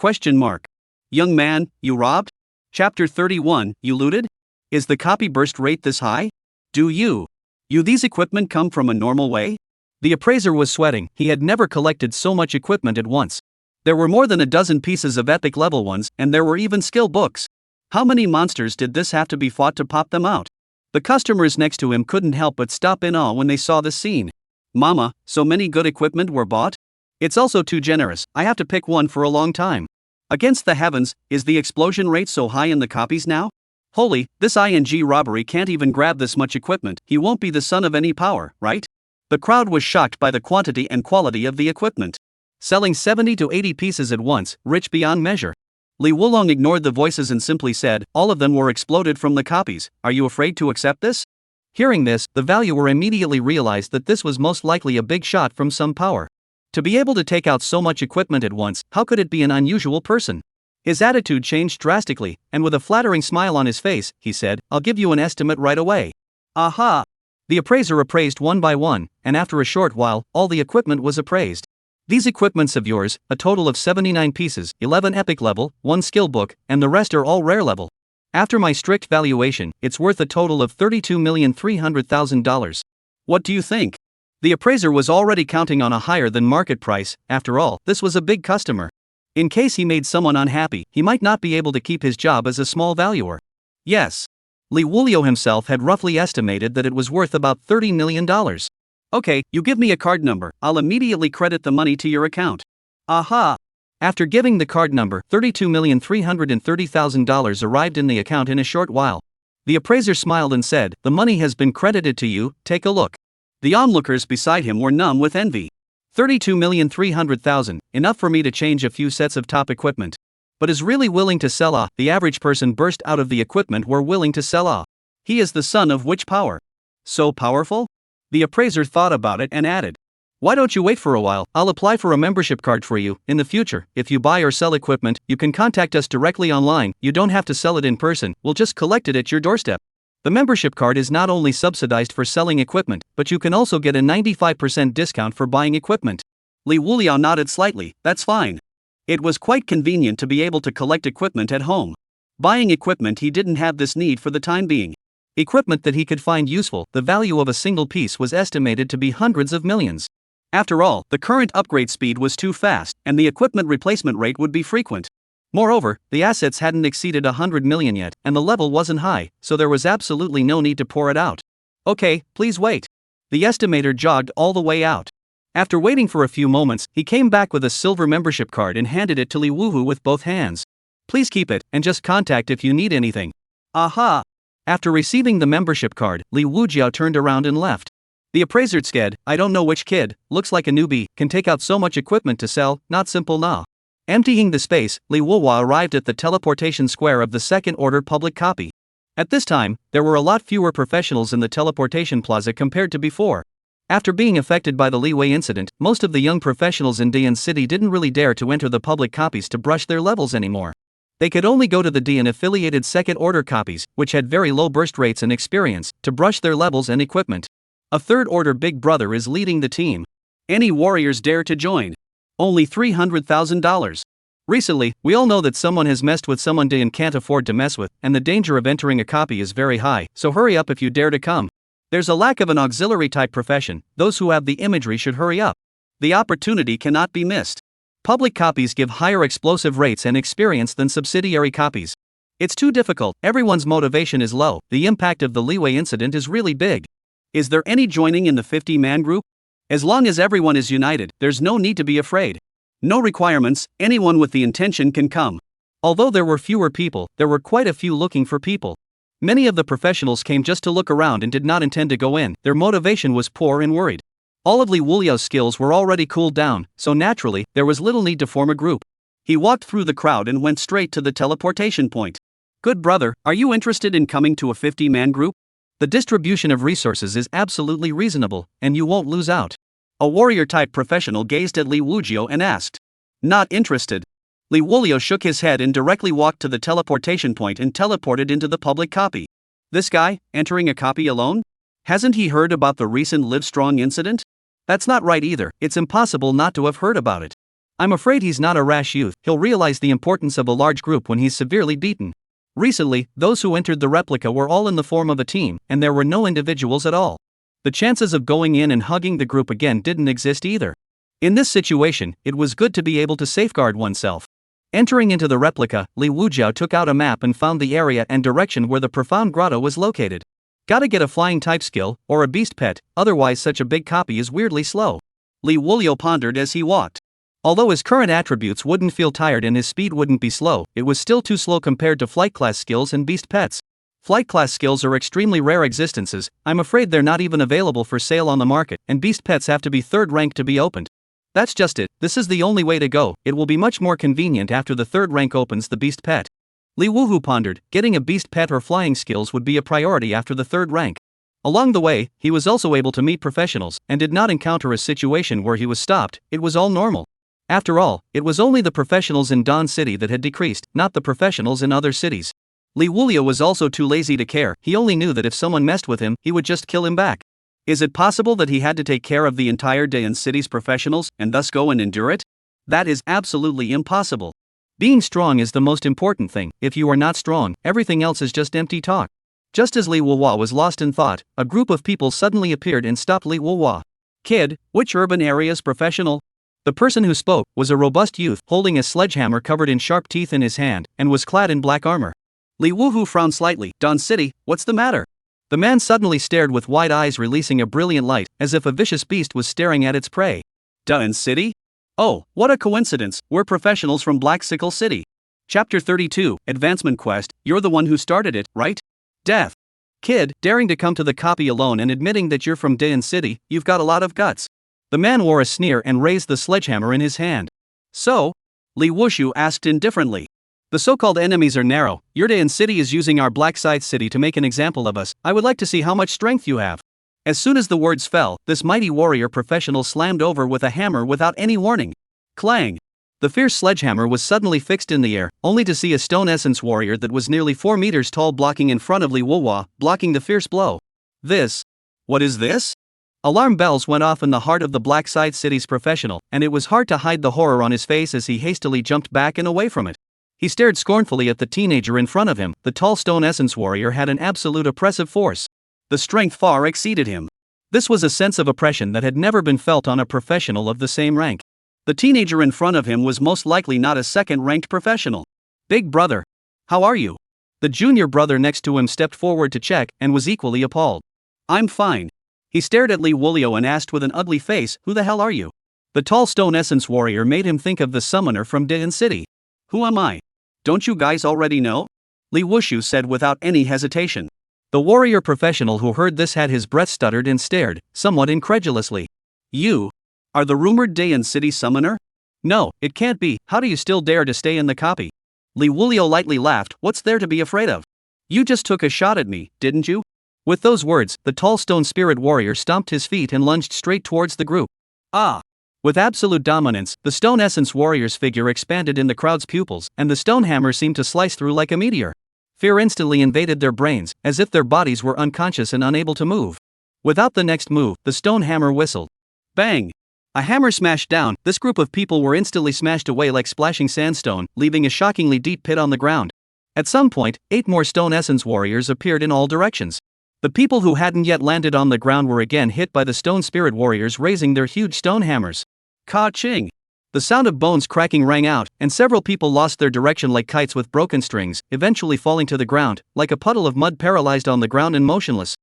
Young man, you robbed? Chapter 31, you looted? Is the copy burst rate this high? Do you these equipment come from a normal way? The appraiser was sweating. He had never collected so much equipment at once. There were more than a dozen pieces of epic level ones, and there were even skill books. How many monsters did this have to be fought to pop them out? The customers next to him couldn't help but stop in awe when they saw this scene. Mama, so many good equipment were bought? It's also too generous. I have to pick one for a long time. Against the heavens, is the explosion rate so high in the copies now? Holy, this ING robbery can't even grab this much equipment. He won't be the son of any power, right? The crowd was shocked by the quantity and quality of the equipment. Selling 70 to 80 pieces at once, rich beyond measure. Li Wulong ignored the voices and simply said, all of them were exploded from the copies. Are you afraid to accept this? Hearing this, the valuer immediately realized that this was most likely a big shot from some power. To be able to take out so much equipment at once, how could it be an unusual person? His attitude changed drastically, and with a flattering smile on his face, he said, I'll give you an estimate right away. Aha! The appraiser appraised one by one, and after a short while, all the equipment was appraised. These equipments of yours, a total of 79 pieces, 11 epic level, 1 skill book, and the rest are all rare level. After my strict valuation, it's worth a total of $32,300,000. What do you think? The appraiser was already counting on a higher than market price. After all, this was a big customer. In case he made someone unhappy, he might not be able to keep his job as a small valuer. Yes. Li Wulio himself had roughly estimated that it was worth about $30 million. Okay, you give me a card number, I'll immediately credit the money to your account. Aha! After giving the card number, $32,330,000 arrived in the account in a short while. The appraiser smiled and said, the money has been credited to you, take a look. The onlookers beside him were numb with envy. $32,300,000, enough for me to change a few sets of top equipment. But is really willing to sell the average person burst out of the equipment we're willing to sell He is the son of which power? So powerful? The appraiser thought about it and added. Why don't you wait for a while, I'll apply for a membership card for you. In the future, if you buy or sell equipment, you can contact us directly online, you don't have to sell it in person, we'll just collect it at your doorstep. The membership card is not only subsidized for selling equipment, but you can also get a 95% discount for buying equipment. Li Wuliao nodded slightly, that's fine. It was quite convenient to be able to collect equipment at home. Buying equipment he didn't have this need for the time being. Equipment that he could find useful, the value of a single piece was estimated to be hundreds of millions. After all, the current upgrade speed was too fast, and the equipment replacement rate would be frequent. Moreover, the assets hadn't exceeded 100 million yet, and the level wasn't high, so there was absolutely no need to pour it out. Okay, please wait. The estimator jogged all the way out. After waiting for a few moments, he came back with a silver membership card and handed it to Li Wuhu with both hands. Please keep it, and just contact if you need anything. Aha! After receiving the membership card, Li Wujiao turned around and left. The appraiser said, I don't know which kid, looks like a newbie, can take out so much equipment to sell, not simple nah. Emptying the space, Li Wuhua arrived at the teleportation square of the second order public copy. At this time, there were a lot fewer professionals in the teleportation plaza compared to before. After being affected by the Li Wei incident, most of the young professionals in Dayan City didn't really dare to enter the public copies to brush their levels anymore. They could only go to the Dayan affiliated second order copies, which had very low burst rates and experience, to brush their levels and equipment. A third order big brother is leading the team. Any warriors dare to join? Only $300,000. Recently, we all know that someone has messed with someone Dayan can't afford to mess with, and the danger of entering a copy is very high, so hurry up if you dare to come. There's a lack of an auxiliary type profession, those who have the imagery should hurry up. The opportunity cannot be missed. Public copies give higher explosive rates and experience than subsidiary copies. It's too difficult, everyone's motivation is low, the impact of the Liuji incident is really big. Is there any joining in the 50-man group? As long as everyone is united, there's no need to be afraid. No requirements, anyone with the intention can come. Although there were fewer people, there were quite a few looking for people. Many of the professionals came just to look around and did not intend to go in, their motivation was poor and worried. All of Liuji's skills were already cooled down, so naturally, there was little need to form a group. He walked through the crowd and went straight to the teleportation point. Good brother, are you interested in coming to a 50-man group? The distribution of resources is absolutely reasonable, and you won't lose out. A warrior-type professional gazed at Liuji and asked. Not interested. Liuji shook his head and directly walked to the teleportation point and teleported into the public copy. This guy, entering a copy alone? Hasn't he heard about the recent Livestrong incident? That's not right either, it's impossible not to have heard about it. I'm afraid he's not a rash youth, he'll realize the importance of a large group when he's severely beaten. Recently, those who entered the replica were all in the form of a team, and there were no individuals at all. The chances of going in and hugging the group again didn't exist either. In this situation, it was good to be able to safeguard oneself. Entering into the replica, Liuji took out a map and found the area and direction where the profound grotto was located. Gotta get a flying type skill, or a beast pet, otherwise such a big copy is weirdly slow. Liuji pondered as he walked. Although his current attributes wouldn't feel tired and his speed wouldn't be slow, it was still too slow compared to flight class skills and beast pets. Flight class skills are extremely rare existences, I'm afraid they're not even available for sale on the market, and beast pets have to be 3rd rank to be opened. That's just it, this is the only way to go, it will be much more convenient after the 3rd rank opens the beast pet. Liuji pondered, getting a beast pet or flying skills would be a priority after the 3rd rank. Along the way, he was also able to meet professionals, and did not encounter a situation where he was stopped, it was all normal. After all, it was only the professionals in Dawn City that had decreased, not the professionals in other cities. Liuji was also too lazy to care, he only knew that if someone messed with him, he would just kill him back. Is it possible that he had to take care of the entire Dawn City's professionals, and thus go and endure it? That is absolutely impossible. Being strong is the most important thing, if you are not strong, everything else is just empty talk. Just as Liuji was lost in thought, a group of people suddenly appeared and stopped Liuji. Kid, which urban area's professional? The person who spoke was a robust youth holding a sledgehammer covered in sharp teeth in his hand, and was clad in black armor. Liuji frowned slightly. Dawn City, what's the matter? The man suddenly stared with wide eyes releasing a brilliant light, as if a vicious beast was staring at its prey. Dawn City? Oh, what a coincidence, we're professionals from Black Sickle City. Chapter 32, Advancement Quest, you're the one who started it, right? Death. Kid, daring to come to the copy alone and admitting that you're from Dawn City, you've got a lot of guts. The man wore a sneer and raised the sledgehammer in his hand. So? Liuji asked indifferently. The so-called enemies are narrow, your Dawn City is using our Black Side City to make an example of us, I would like to see how much strength you have. As soon as the words fell, this mighty warrior professional slammed over with a hammer without any warning. Clang! The fierce sledgehammer was suddenly fixed in the air, only to see a stone essence warrior that was nearly 4 meters tall blocking in front of Liuji, blocking the fierce blow. This? What is this? Alarm bells went off in the heart of the Black Side City's professional, and it was hard to hide the horror on his face as he hastily jumped back and away from it. He stared scornfully at the teenager in front of him. The tall stone essence warrior had an absolute oppressive force. The strength far exceeded him. This was a sense of oppression that had never been felt on a professional of the same rank. The teenager in front of him was most likely not a 2nd-ranked professional. Big brother. How are you? The junior brother next to him stepped forward to check, and was equally appalled. I'm fine. He stared at Liuji and asked with an ugly face, who the hell are you? The tall stone essence warrior made him think of the summoner from Dawn City. Who am I? Don't you guys already know? Liuji said without any hesitation. The warrior professional who heard this had his breath stuttered and stared, somewhat incredulously. You are the rumored Dawn City summoner? No, it can't be, how do you still dare to stay in the copy? Liuji lightly laughed, what's there to be afraid of? You just took a shot at me, didn't you? With those words, the tall stone spirit warrior stomped his feet and lunged straight towards the group. Ah! With absolute dominance, the stone essence warrior's figure expanded in the crowd's pupils, and the stone hammer seemed to slice through like a meteor. Fear instantly invaded their brains, as if their bodies were unconscious and unable to move. Without the next move, the stone hammer whistled. Bang! A hammer smashed down, this group of people were instantly smashed away like splashing sandstone, leaving a shockingly deep pit on the ground. At some point, 8 more stone essence warriors appeared in all directions. The people who hadn't yet landed on the ground were again hit by the stone spirit warriors raising their huge stone hammers. Ka-ching! The sound of bones cracking rang out, and several people lost their direction like kites with broken strings, eventually falling to the ground, like a puddle of mud paralyzed on the ground and motionless.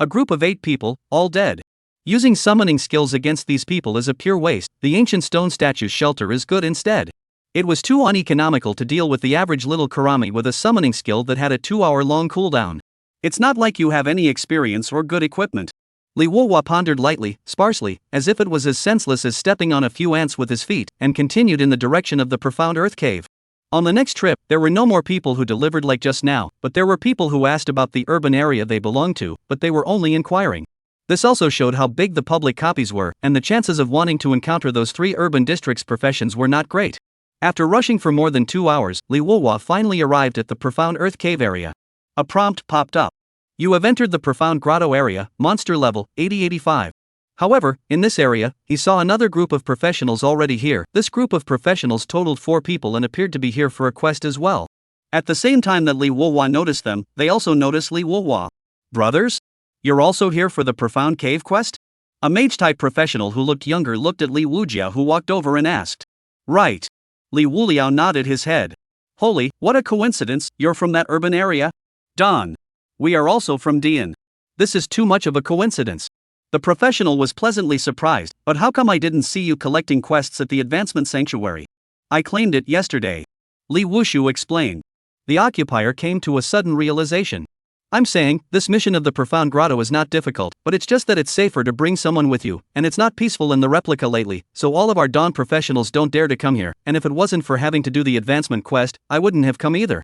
A group of 8 people, all dead. Using summoning skills against these people is a pure waste. The ancient stone statue's shelter is good instead. It was too uneconomical to deal with the average little karami with a summoning skill that had a 2-hour-long cooldown. It's not like you have any experience or good equipment. Liuji pondered lightly, sparsely, as if it was as senseless as stepping on a few ants with his feet, and continued in the direction of the profound earth cave. On the next trip, there were no more people who delivered like just now, but there were people who asked about the urban area they belonged to, but they were only inquiring. This also showed how big the public copies were, and the chances of wanting to encounter those 3 urban districts' professions were not great. After rushing for more than 2 hours, Liuji finally arrived at the profound earth cave area. A prompt popped up. You have entered the profound grotto area, monster level, 8085. However, in this area, he saw another group of professionals already here. This group of professionals totaled 4 people and appeared to be here for a quest as well. At the same time that Liuji noticed them, they also noticed Liuji. Brothers? You're also here for the profound cave quest? A mage-type professional who looked younger looked at Liuji, who walked over and asked. Right. Liuji nodded his head. Holy, what a coincidence, you're from that urban area? Don. We are also from Dian. This is too much of a coincidence. The professional was pleasantly surprised, but how come I didn't see you collecting quests at the advancement sanctuary? I claimed it yesterday. Liuji explained. The occupier came to a sudden realization. I'm saying, this mission of the profound grotto is not difficult, but it's just that it's safer to bring someone with you, and it's not peaceful in the replica lately, so all of our Dawn professionals don't dare to come here, and if it wasn't for having to do the advancement quest, I wouldn't have come either.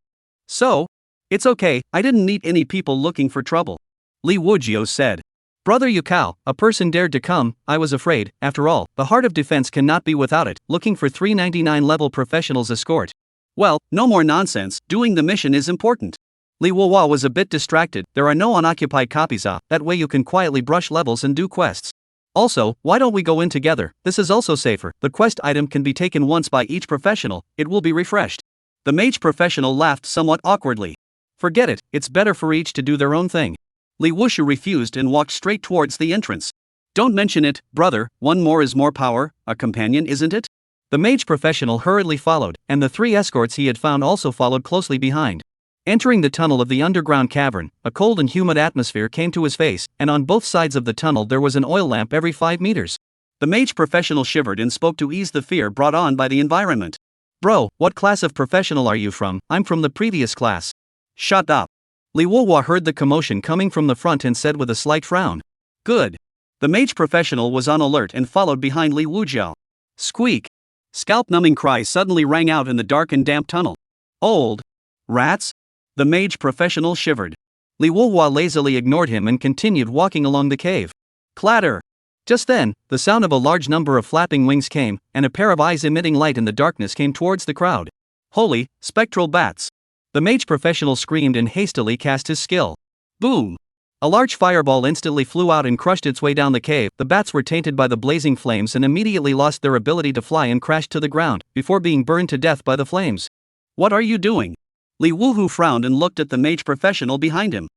So? It's okay, I didn't meet any people looking for trouble. Liuji said. Brother Yukao, a person dared to come, I was afraid, after all, the heart of defense cannot be without it, looking for 399 level professionals escort. Well, no more nonsense, doing the mission is important. Liuji was a bit distracted, there are no unoccupied copies, that way you can quietly brush levels and do quests. Also, why don't we go in together, this is also safer, the quest item can be taken once by each professional, it will be refreshed. The mage professional laughed somewhat awkwardly. Forget it, it's better for each to do their own thing. Liuji refused and walked straight towards the entrance. Don't mention it, brother, one more is more power, a companion isn't it? The mage professional hurriedly followed, and the 3 escorts he had found also followed closely behind. Entering the tunnel of the underground cavern, a cold and humid atmosphere came to his face, and on both sides of the tunnel there was an oil lamp every 5 meters. The mage professional shivered and spoke to ease the fear brought on by the environment. Bro, what class of professional are you from? I'm from the previous class. Shut up. Liuji heard the commotion coming from the front and said with a slight frown. Good. The mage professional was on alert and followed behind Liuji. Squeak. Scalp-numbing cries suddenly rang out in the dark and damp tunnel. Old. Rats? The mage professional shivered. Liuji lazily ignored him and continued walking along the cave. Clatter. Just then, the sound of a large number of flapping wings came, and a pair of eyes emitting light in the darkness came towards the crowd. Holy, spectral bats. The mage professional screamed and hastily cast his skill. Boom! A large fireball instantly flew out and crushed its way down the cave. The bats were tainted by the blazing flames and immediately lost their ability to fly and crashed to the ground, before being burned to death by the flames. What are you doing? Liuji frowned and looked at the mage professional behind him.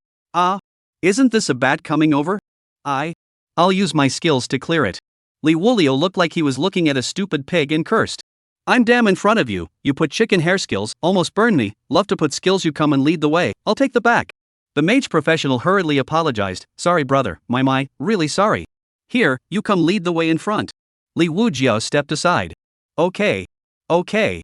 Isn't this a bat coming over? I'll use my skills to clear it. Liuji looked like he was looking at a stupid pig and cursed. I'm damn in front of you, you put chicken hair skills, almost burned me, love to put skills you come and lead the way, I'll take the back. The mage professional hurriedly apologized, sorry brother, my, really sorry. Here, you come lead the way in front. Liuji stepped aside. Okay. The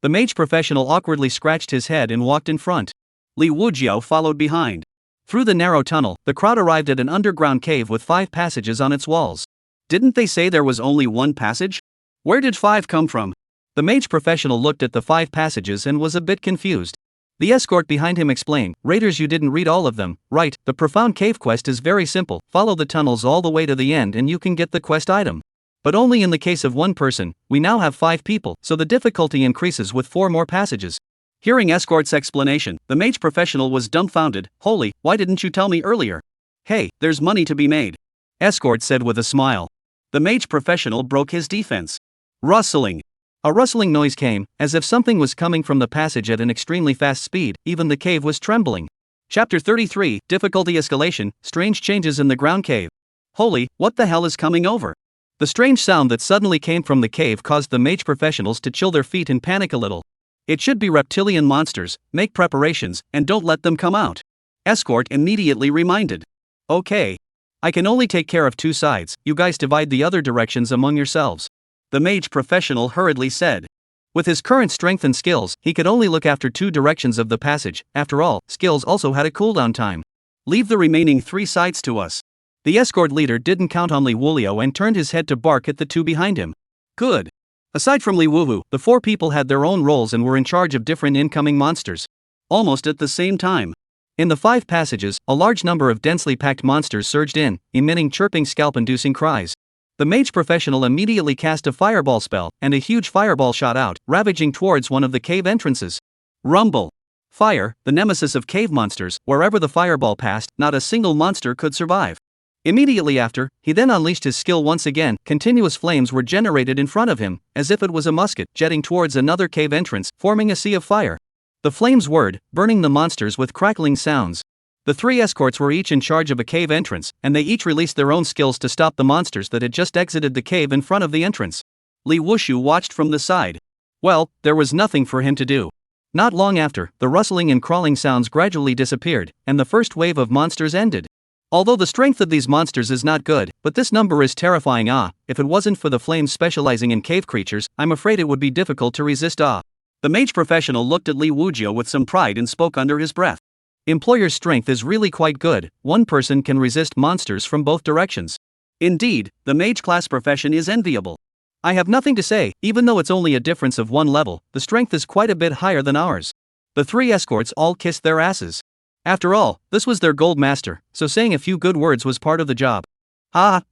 mage professional awkwardly scratched his head and walked in front. Liuji followed behind. Through the narrow tunnel, the crowd arrived at an underground cave with 5 passages on its walls. Didn't they say there was only 1 passage? Where did 5 come from? The mage professional looked at the 5 passages and was a bit confused. The escort behind him explained, Raiders, you didn't read all of them, right? The profound cave quest is very simple, follow the tunnels all the way to the end and you can get the quest item. But only in the case of 1 person, we now have 5 people, so the difficulty increases with 4 more passages. Hearing escort's explanation, the mage professional was dumbfounded. Holy, why didn't you tell me earlier? Hey, there's money to be made. Escort said with a smile. The mage professional broke his defense. Rustling. A rustling noise came, as if something was coming from the passage at an extremely fast speed, even the cave was trembling. Chapter 33, Difficulty Escalation, Strange Changes in the Ground Cave. Holy, what the hell is coming over? The strange sound that suddenly came from the cave caused the mage professionals to chill their feet and panic a little. It should be reptilian monsters, make preparations, and don't let them come out. Escort immediately reminded. Okay. I can only take care of two sides, you guys divide the other directions among yourselves. The mage professional hurriedly said. With his current strength and skills, he could only look after two directions of the passage. After all, skills also had a cooldown time. Leave the remaining three sides to us. The escort leader didn't count on Liuji and turned his head to bark at the two behind him. Good. Aside from Liuji, the four people had their own roles and were in charge of different incoming monsters. Almost at the same time. In the 5 passages, a large number of densely packed monsters surged in, emitting chirping scalp-inducing cries. The mage professional immediately cast a fireball spell, and a huge fireball shot out, ravaging towards one of the cave entrances. Rumble. Fire, the nemesis of cave monsters, wherever the fireball passed, not a single monster could survive. Immediately after, he then unleashed his skill once again. Continuous flames were generated in front of him, as if it was a musket, jetting towards another cave entrance, forming a sea of fire. The flames whirred, burning the monsters with crackling sounds. The 3 escorts were each in charge of a cave entrance, and they each released their own skills to stop the monsters that had just exited the cave in front of the entrance. Liuji watched from the side. Well, there was nothing for him to do. Not long after, the rustling and crawling sounds gradually disappeared, and the first wave of monsters ended. Although the strength of these monsters is not good, but this number is terrifying. If it wasn't for the flames specializing in cave creatures, I'm afraid it would be difficult to resist. The mage professional looked at Liuji with some pride and spoke under his breath. Employer's strength is really quite good. One person can resist monsters from both directions. Indeed, the mage class profession is enviable. I have nothing to say. Even though it's only a difference of 1 level, the strength is quite a bit higher than ours. The 3 escorts all kissed their asses. After all, this was their gold master, so saying a few good words was part of the job.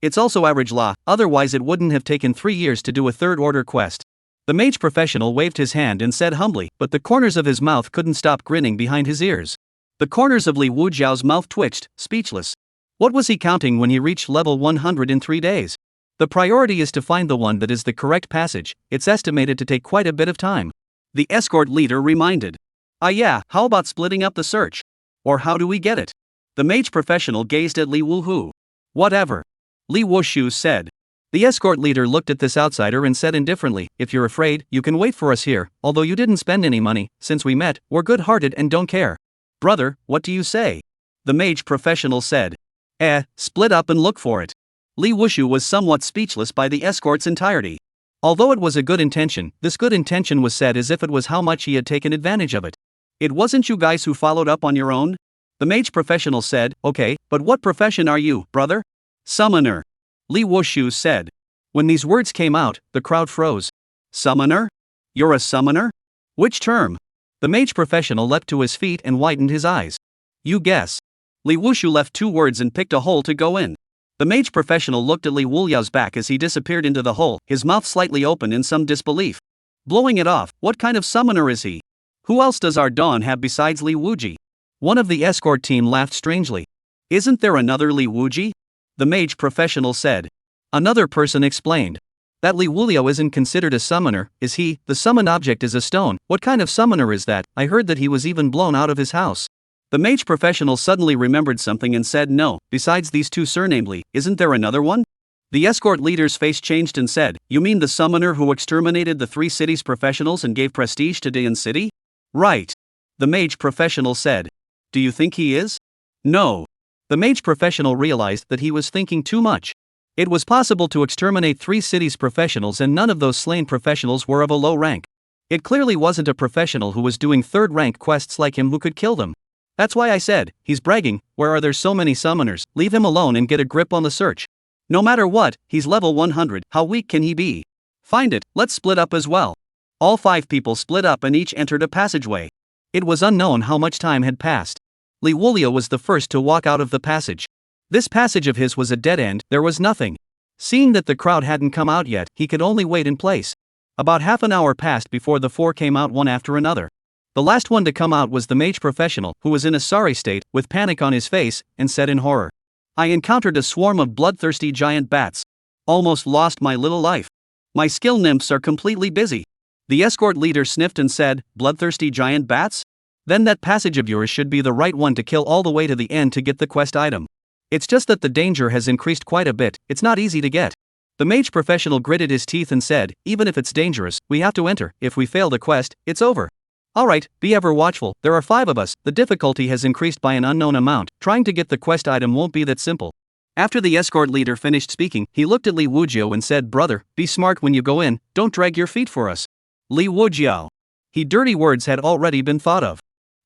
It's also average law, otherwise it wouldn't have taken 3 years to do a 3rd order quest. The mage professional waved his hand and said humbly, but the corners of his mouth couldn't stop grinning behind his ears. The corners of Liuji's mouth twitched, speechless. What was he counting when he reached level 100 in 3 days? The priority is to find the one that is the correct passage. It's estimated to take quite a bit of time. The escort leader reminded. Yeah, how about splitting up the search? Or how do we get it? The mage professional gazed at Liuji. Whatever. Liuji said. The escort leader looked at this outsider and said indifferently, if you're afraid, you can wait for us here, although you didn't spend any money. Since we met, we're good-hearted and don't care. Brother, what do you say? The mage professional said. Split up and look for it. Liuji was somewhat speechless by the escort's entirety. Although it was a good intention, this good intention was said as if it was how much he had taken advantage of it. It wasn't you guys who followed up on your own? The mage professional said, okay, but what profession are you, brother? Summoner. Liuji said. When these words came out, the crowd froze. Summoner? You're a summoner? Which term? The mage professional leapt to his feet and widened his eyes. You guess. Liuji left 2 words and picked a hole to go in. The mage professional looked at Liuji's back as he disappeared into the hole, his mouth slightly open in some disbelief. Blowing it off, what kind of summoner is he? Who else does our Dawn have besides Liuji? One of the escort team laughed strangely. Isn't there another Liuji? The mage professional said. Another person explained. That Liuji isn't considered a summoner, is he? The summoned object is a stone. What kind of summoner is that? I heard that he was even blown out of his house. The mage professional suddenly remembered something and said no, besides these 2 surnamedly, isn't there another one? The escort leader's face changed and said, you mean the summoner who exterminated the 3 cities' professionals and gave prestige to Dayan City? Right. The mage professional said. Do you think he is? No. The mage professional realized that he was thinking too much. It was possible to exterminate 3 cities' professionals and none of those slain professionals were of a low rank. It clearly wasn't a professional who was doing 3rd rank quests like him who could kill them. That's why I said, he's bragging. Where are there so many summoners? Leave him alone and get a grip on the search. No matter what, he's level 100, how weak can he be? Find it, let's split up as well. All 5 people split up and each entered a passageway. It was unknown how much time had passed. Liuji was the first to walk out of the passage. This passage of his was a dead end, there was nothing. Seeing that the crowd hadn't come out yet, he could only wait in place. About half an hour passed before the 4 came out one after another. The last one to come out was the mage professional, who was in a sorry state, with panic on his face, and said in horror. I encountered a swarm of bloodthirsty giant bats. Almost lost my little life. My skill nymphs are completely busy. The escort leader sniffed and said, bloodthirsty giant bats? Then that passage of yours should be the right one to kill all the way to the end to get the quest item. It's just that the danger has increased quite a bit, it's not easy to get. The mage professional gritted his teeth and said, even if it's dangerous, we have to enter. If we fail the quest, it's over. Alright, be ever watchful, there are 5 of us, the difficulty has increased by an unknown amount, trying to get the quest item won't be that simple. After the escort leader finished speaking, he looked at Liuji and said, brother, be smart when you go in, don't drag your feet for us. Liuji. He dirty words had already been thought of.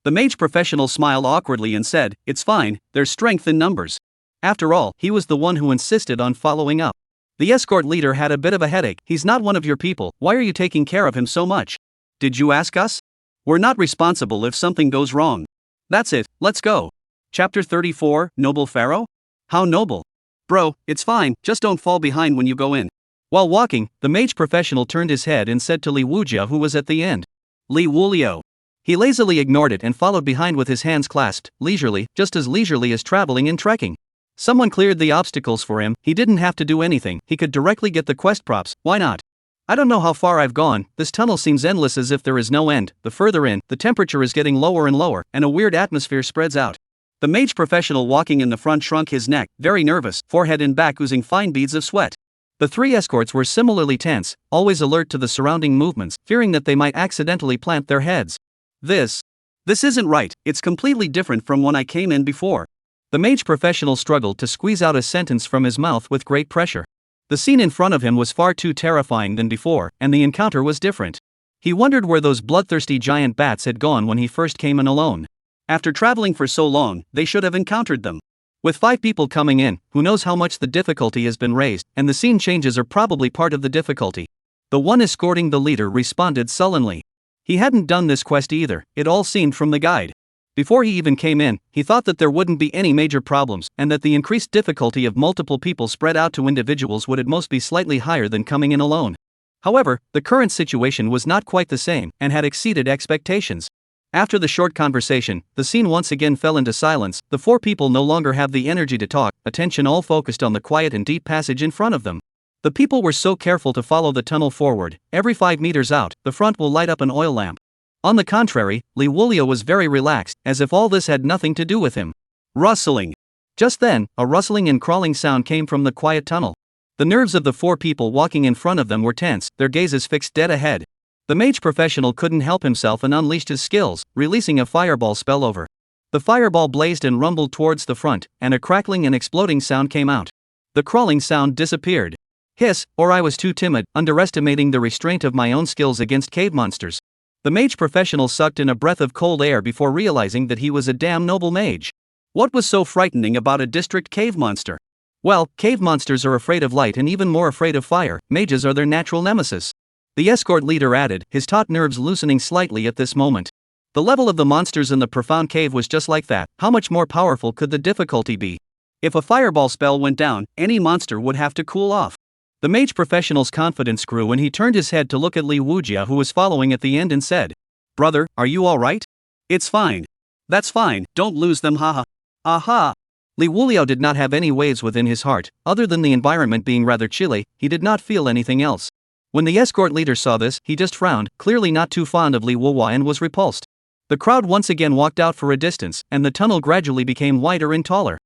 The mage professional smiled awkwardly and said, it's fine, there's strength in numbers. After all, he was the one who insisted on following up. The escort leader had a bit of a headache. He's not one of your people, why are you taking care of him so much? Did you ask us? We're not responsible if something goes wrong. That's it, let's go. Chapter 34, Noble Pharaoh? How noble. Bro, it's fine, just don't fall behind when you go in. While walking, the mage professional turned his head and said to Liuji, who was at the end. Liuji. He lazily ignored it and followed behind with his hands clasped, leisurely, just as leisurely as traveling and trekking. Someone cleared the obstacles for him, he didn't have to do anything, he could directly get the quest props, why not? I don't know how far I've gone, this tunnel seems endless as if there is no end, the further in, the temperature is getting lower and lower, and a weird atmosphere spreads out. The mage professional walking in the front shrunk his neck, very nervous, forehead and back oozing fine beads of sweat. The 3 escorts were similarly tense, always alert to the surrounding movements, fearing that they might accidentally plant their heads. This isn't right, it's completely different from when I came in before. The mage professional struggled to squeeze out a sentence from his mouth with great pressure. The scene in front of him was far too terrifying than before, and the encounter was different. He wondered where those bloodthirsty giant bats had gone when he first came in alone. After traveling for so long, they should have encountered them. With 5 people coming in, who knows how much the difficulty has been raised, and the scene changes are probably part of the difficulty. The one escorting the leader responded sullenly. He hadn't done this quest either, it all seemed from the guide. Before he even came in, he thought that there wouldn't be any major problems, and that the increased difficulty of multiple people spread out to individuals would at most be slightly higher than coming in alone. However, the current situation was not quite the same, and had exceeded expectations. After the short conversation, the scene once again fell into silence, the 4 people no longer have the energy to talk, attention all focused on the quiet and deep passage in front of them. The people were so careful to follow the tunnel forward, every 5 meters out, the front will light up an oil lamp. On the contrary, Liuji was very relaxed, as if all this had nothing to do with him. Rustling. Just then, a rustling and crawling sound came from the quiet tunnel. The nerves of the 4 people walking in front of them were tense, their gazes fixed dead ahead. The mage professional couldn't help himself and unleashed his skills, releasing a fireball spellover. The fireball blazed and rumbled towards the front, and a crackling and exploding sound came out. The crawling sound disappeared. Hiss, or I was too timid, underestimating the restraint of my own skills against cave monsters. The mage professional sucked in a breath of cold air before realizing that he was a damn noble mage. What was so frightening about a district cave monster? Well, cave monsters are afraid of light and even more afraid of fire, mages are their natural nemesis. The escort leader added, his taut nerves loosening slightly at this moment. The level of the monsters in the profound cave was just like that, how much more powerful could the difficulty be? If a fireball spell went down, any monster would have to cool off. The mage professional's confidence grew when he turned his head to look at Liuji, who was following at the end, and said, brother, are you alright? It's fine. That's fine, don't lose them, haha. Aha. Liuji did not have any waves within his heart, other than the environment being rather chilly, he did not feel anything else. When the escort leader saw this, he just frowned, clearly not too fond of Liuji, and was repulsed. The crowd once again walked out for a distance, and the tunnel gradually became wider and taller.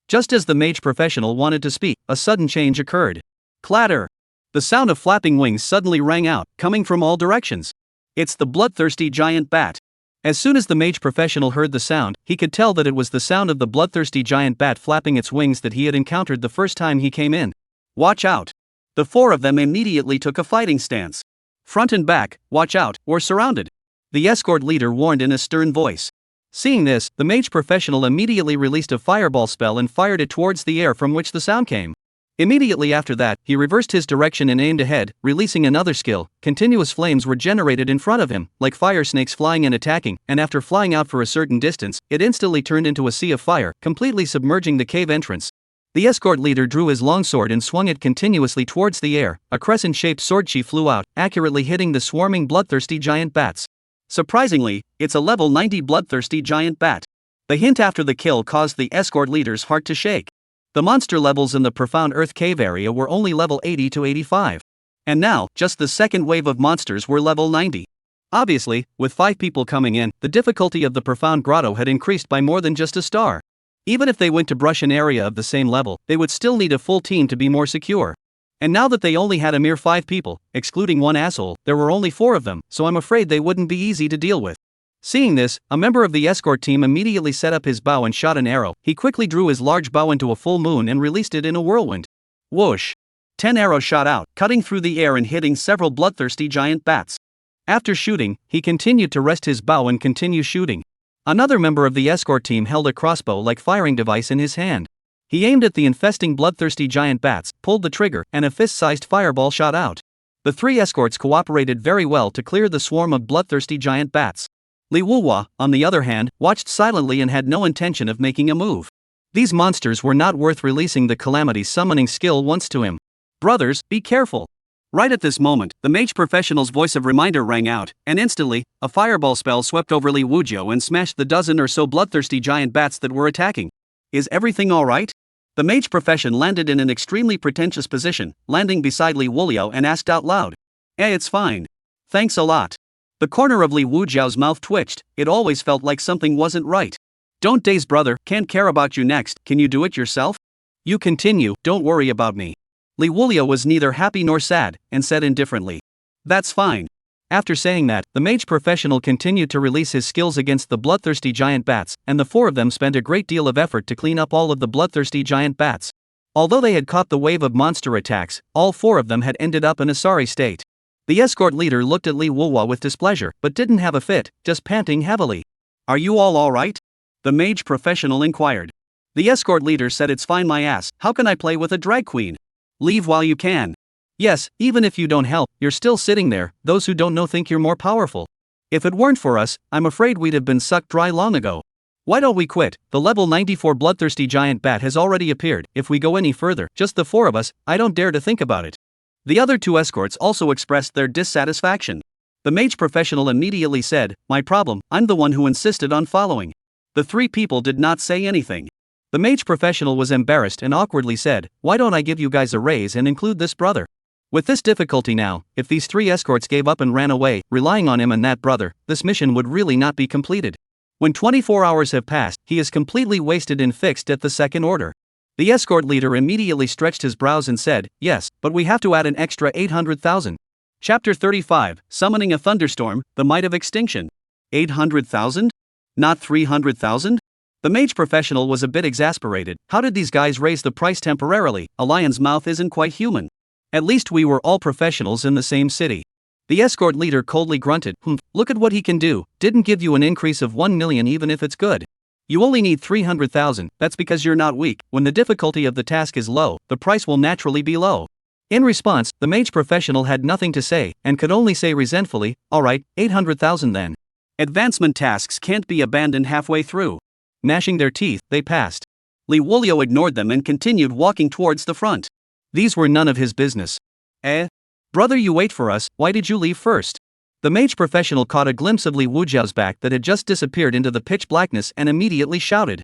Just as the mage professional wanted to speak, a sudden change occurred. Clatter! The sound of flapping wings suddenly rang out, coming from all directions. It's the bloodthirsty giant bat. As soon as the mage professional heard the sound, he could tell that it was the sound of the bloodthirsty giant bat flapping its wings that he had encountered the first time he came in. Watch out! The 4 of them immediately took a fighting stance. Front and back, watch out, we're surrounded. The escort leader warned in a stern voice. Seeing this, the mage professional immediately released a fireball spell and fired it towards the air from which the sound came. Immediately after that, he reversed his direction and aimed ahead, releasing another skill. Continuous flames were generated in front of him, like fire snakes flying and attacking, and after flying out for a certain distance, it instantly turned into a sea of fire, completely submerging the cave entrance. The escort leader drew his longsword and swung it continuously towards the air. A crescent-shaped sword sheath flew out, accurately hitting the swarming bloodthirsty giant bats. Surprisingly, it's a level 90 bloodthirsty giant bat. The hint after the kill caused the escort leader's heart to shake. The monster levels in the profound earth cave area were only level 80 to 85. And now, just the second wave of monsters were level 90. Obviously, with 5 people coming in, the difficulty of the profound grotto had increased by more than just a star. Even if they went to brush an area of the same level, they would still need a full team to be more secure. And now that they only had a mere 5 people, excluding one asshole, there were only 4 of them, so I'm afraid they wouldn't be easy to deal with. Seeing this, a member of the escort team immediately set up his bow and shot an arrow. He quickly drew his large bow into a full moon and released it in a whirlwind. Whoosh! 10 arrows shot out, cutting through the air and hitting several bloodthirsty giant bats. After shooting, he continued to rest his bow and continue shooting. Another member of the escort team held a crossbow-like firing device in his hand. He aimed at the infesting bloodthirsty giant bats, pulled the trigger, and a fist-sized fireball shot out. The 3 escorts cooperated very well to clear the swarm of bloodthirsty giant bats. Liuji, on the other hand, watched silently and had no intention of making a move. These monsters were not worth releasing the calamity summoning skill once to him. Brothers, be careful. Right at this moment, the mage professional's voice of reminder rang out, and instantly, a fireball spell swept over Liuji and smashed the dozen or so bloodthirsty giant bats that were attacking. Is everything alright? The mage profession landed in an extremely pretentious position, landing beside Liuji and asked out loud. It's fine. Thanks a lot. The corner of Liuji's mouth twitched, it always felt like something wasn't right. Don't daze brother, can't care about you next, can you do it yourself? You continue, don't worry about me. Liuji was neither happy nor sad, and said indifferently. That's fine. After saying that, the mage professional continued to release his skills against the bloodthirsty giant bats, and the 4 of them spent a great deal of effort to clean up all of the bloodthirsty giant bats. Although they had caught the wave of monster attacks, all 4 of them had ended up in a sorry state. The escort leader looked at Liuji with displeasure, but didn't have a fit, just panting heavily. Are you all alright? The mage professional inquired. The escort leader said it's fine my ass, how can I play with a drag queen? Leave while you can. Yes, even if you don't help, you're still sitting there, those who don't know think you're more powerful. If it weren't for us, I'm afraid we'd have been sucked dry long ago. Why don't we quit? The level 94 bloodthirsty giant bat has already appeared, if we go any further, just the 4 of us, I don't dare to think about it. The other 2 escorts also expressed their dissatisfaction. The mage professional immediately said, my problem, I'm the one who insisted on following. The 3 people did not say anything. The mage professional was embarrassed and awkwardly said, why don't I give you guys a raise and include this brother? With this difficulty now, if these 3 escorts gave up and ran away, relying on him and that brother, this mission would really not be completed. When 24 hours have passed, he is completely wasted and fixed at the second order. The escort leader immediately stretched his brows and said, yes, but we have to add an extra 800,000. Chapter 35, Summoning a Thunderstorm, The Might of Extinction. 800,000? Not 300,000? The mage professional was a bit exasperated. How did these guys raise the price temporarily? A lion's mouth isn't quite human. At least we were all professionals in the same city. The escort leader coldly grunted, look at what he can do, didn't give you an increase of 1 million even if it's good. You only need 300,000, that's because you're not weak. When the difficulty of the task is low, the price will naturally be low. In response, the mage professional had nothing to say, and could only say resentfully, alright, 800,000 then. Advancement tasks can't be abandoned halfway through. Gnashing their teeth, they passed. Liuji ignored them and continued walking towards the front. These were none of his business. Brother, you wait for us, why did you leave first? The mage professional caught a glimpse of Liuji's back that had just disappeared into the pitch blackness and immediately shouted.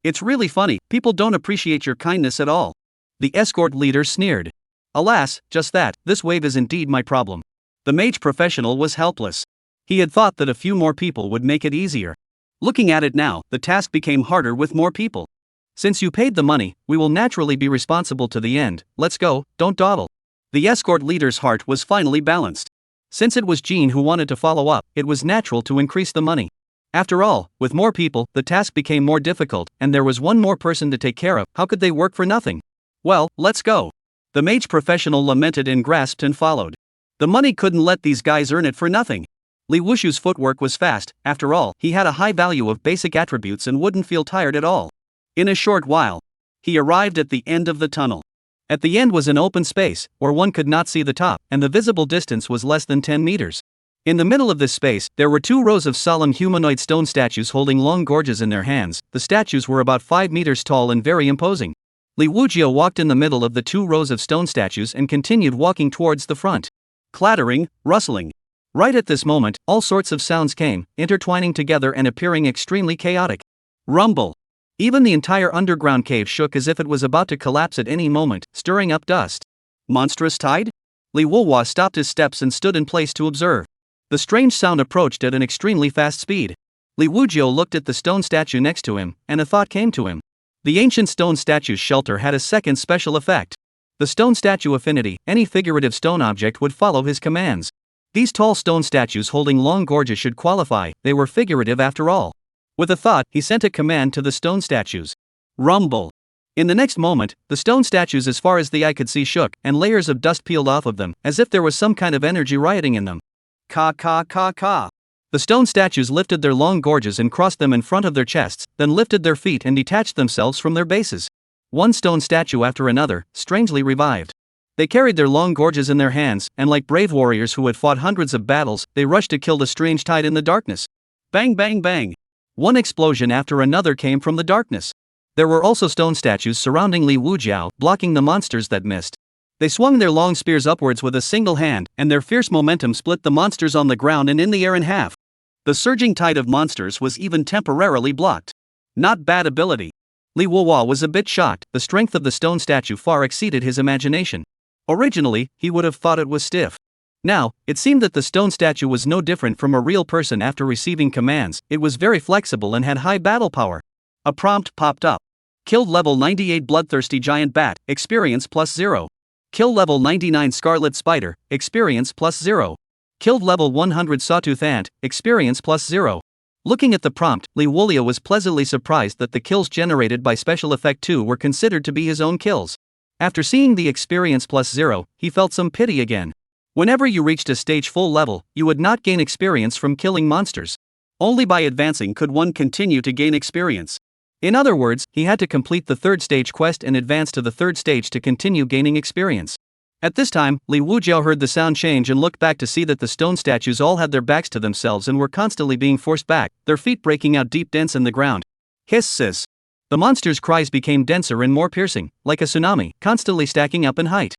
It's really funny, people don't appreciate your kindness at all. The escort leader sneered. Alas, just that, this wave is indeed my problem. The mage professional was helpless. He had thought that a few more people would make it easier. Looking at it now, the task became harder with more people. Since you paid the money, we will naturally be responsible to the end, let's go, don't dawdle. The escort leader's heart was finally balanced. Since it was Jean who wanted to follow up, it was natural to increase the money. After all, with more people, the task became more difficult, and there was one more person to take care of, how could they work for nothing? Well, let's go. The mage professional lamented and grasped and followed. The money couldn't let these guys earn it for nothing. Liuji's footwork was fast, after all, he had a high value of basic attributes and wouldn't feel tired at all. In a short while, he arrived at the end of the tunnel. At the end was an open space, where one could not see the top, and the visible distance was less than 10 meters. In the middle of this space, there were 2 rows of solemn humanoid stone statues holding long gorges in their hands. The statues were about 5 meters tall and very imposing. Liuji walked in the middle of the 2 rows of stone statues and continued walking towards the front. Clattering, rustling. Right at this moment, all sorts of sounds came, intertwining together and appearing extremely chaotic. Rumble. Even the entire underground cave shook as if it was about to collapse at any moment, stirring up dust. Monstrous tide? Liuji stopped his steps and stood in place to observe. The strange sound approached at an extremely fast speed. Liuji looked at the stone statue next to him, and a thought came to him. The ancient stone statue's shelter had a second special effect. The stone statue affinity, any figurative stone object would follow his commands. These tall stone statues holding long gorges should qualify, they were figurative after all. With a thought, he sent a command to the stone statues. Rumble. In the next moment, the stone statues as far as the eye could see shook, and layers of dust peeled off of them, as if there was some kind of energy rioting in them. Ka ka ka ka. The stone statues lifted their long gorges and crossed them in front of their chests, then lifted their feet and detached themselves from their bases. One stone statue after another, strangely revived. They carried their long gorges in their hands, and like brave warriors who had fought hundreds of battles, they rushed to kill the strange tide in the darkness. Bang bang bang. One explosion after another came from the darkness. There were also stone statues surrounding Liuji, blocking the monsters that missed. They swung their long spears upwards with a single hand, and their fierce momentum split the monsters on the ground and in the air in half. The surging tide of monsters was even temporarily blocked. Not bad ability. Liuji was a bit shocked, the strength of the stone statue far exceeded his imagination. Originally, he would have thought it was stiff. Now, it seemed that the stone statue was no different from a real person after receiving commands, it was very flexible and had high battle power. A prompt popped up. Killed level 98 bloodthirsty giant bat, experience +0. Kill level 99 scarlet spider, experience +0. Killed level 100 sawtooth ant, experience +0. Looking at the prompt, Liuji was pleasantly surprised that the kills generated by Special Effect 2 were considered to be his own kills. After seeing the experience +0, he felt some pity again. Whenever you reached a stage full level, you would not gain experience from killing monsters. Only by advancing could one continue to gain experience. In other words, he had to complete the third stage quest and advance to the third stage to continue gaining experience. At this time, Liuji heard the sound change and looked back to see that the stone statues all had their backs to themselves and were constantly being forced back, their feet breaking out deep dents in the ground. Hiss. The monsters' cries became denser and more piercing, like a tsunami, constantly stacking up in height.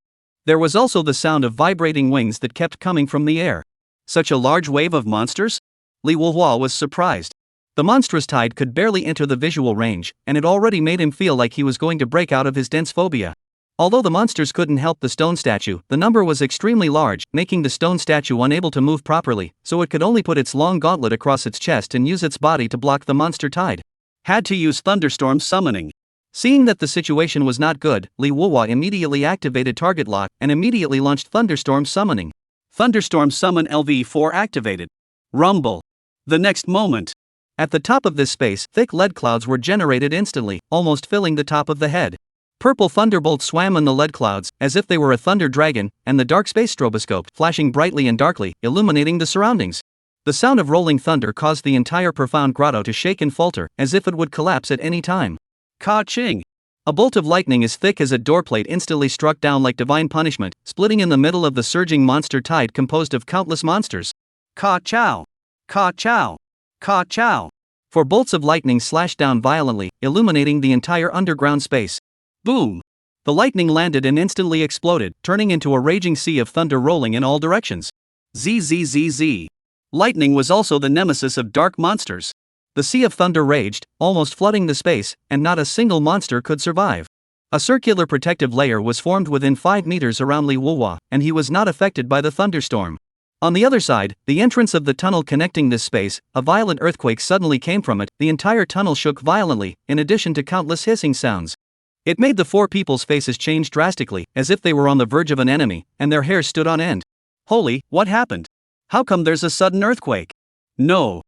There was also the sound of vibrating wings that kept coming from the air. Such a large wave of monsters? Liuji was surprised. The monstrous tide could barely enter the visual range, and it already made him feel like he was going to break out of his dense phobia. Although the monsters couldn't help the stone statue, the number was extremely large, making the stone statue unable to move properly, so it could only put its long gauntlet across its chest and use its body to block the monster tide. Had to use thunderstorm summoning. Seeing that the situation was not good, Liuji immediately activated target lock and immediately launched thunderstorm summoning. Thunderstorm summon LV4 activated. Rumble. The next moment. At the top of this space, thick lead clouds were generated instantly, almost filling the top of the head. Purple thunderbolts swam in the lead clouds, as if they were a thunder dragon, and the dark space stroboscope, flashing brightly and darkly, illuminating the surroundings. The sound of rolling thunder caused the entire profound grotto to shake and falter, as if it would collapse at any time. Ka-ching! A bolt of lightning as thick as a doorplate instantly struck down like divine punishment, splitting in the middle of the surging monster tide composed of countless monsters. Ka-chow! Ka-chow! Ka-chow! Four bolts of lightning slashed down violently, illuminating the entire underground space. Boom! The lightning landed and instantly exploded, turning into a raging sea of thunder rolling in all directions. Zzz. Lightning was also the nemesis of dark monsters. The sea of thunder raged, almost flooding the space, and not a single monster could survive. A circular protective layer was formed within 5 meters around Liuji, and he was not affected by the thunderstorm. On the other side, the entrance of the tunnel connecting this space, a violent earthquake suddenly came from it, the entire tunnel shook violently, in addition to countless hissing sounds. It made the 4 people's faces change drastically, as if they were on the verge of an enemy, and their hair stood on end. Holy, what happened? How come there's a sudden earthquake? No,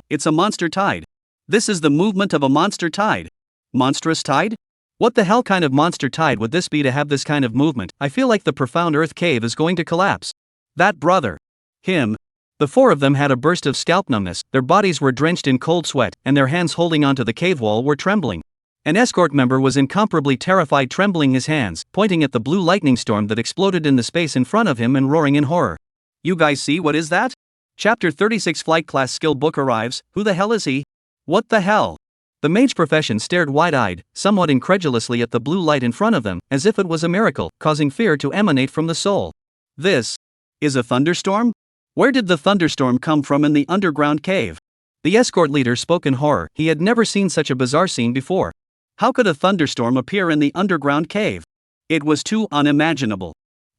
it's a monster tide. This is the movement of a monster tide. Monstrous tide? What the hell kind of monster tide would this be to have this kind of movement? I feel like the profound earth cave is going to collapse. That brother. Him. The 4 of them had a burst of scalp numbness, their bodies were drenched in cold sweat, and their hands holding onto the cave wall were trembling. An escort member was incomparably terrified, trembling his hands, pointing at the blue lightning storm that exploded in the space in front of him and roaring in horror. You guys see what is that? Chapter 36 Flight Class Skill Book arrives. Who the hell is he? What the hell? The mage profession stared wide-eyed, somewhat incredulously at the blue light in front of them, as if it was a miracle, causing fear to emanate from the soul. This is a thunderstorm? Where did the thunderstorm come from in the underground cave? The escort leader spoke in horror. He had never seen such a bizarre scene before. How could a thunderstorm appear in the underground cave? It was too unimaginable.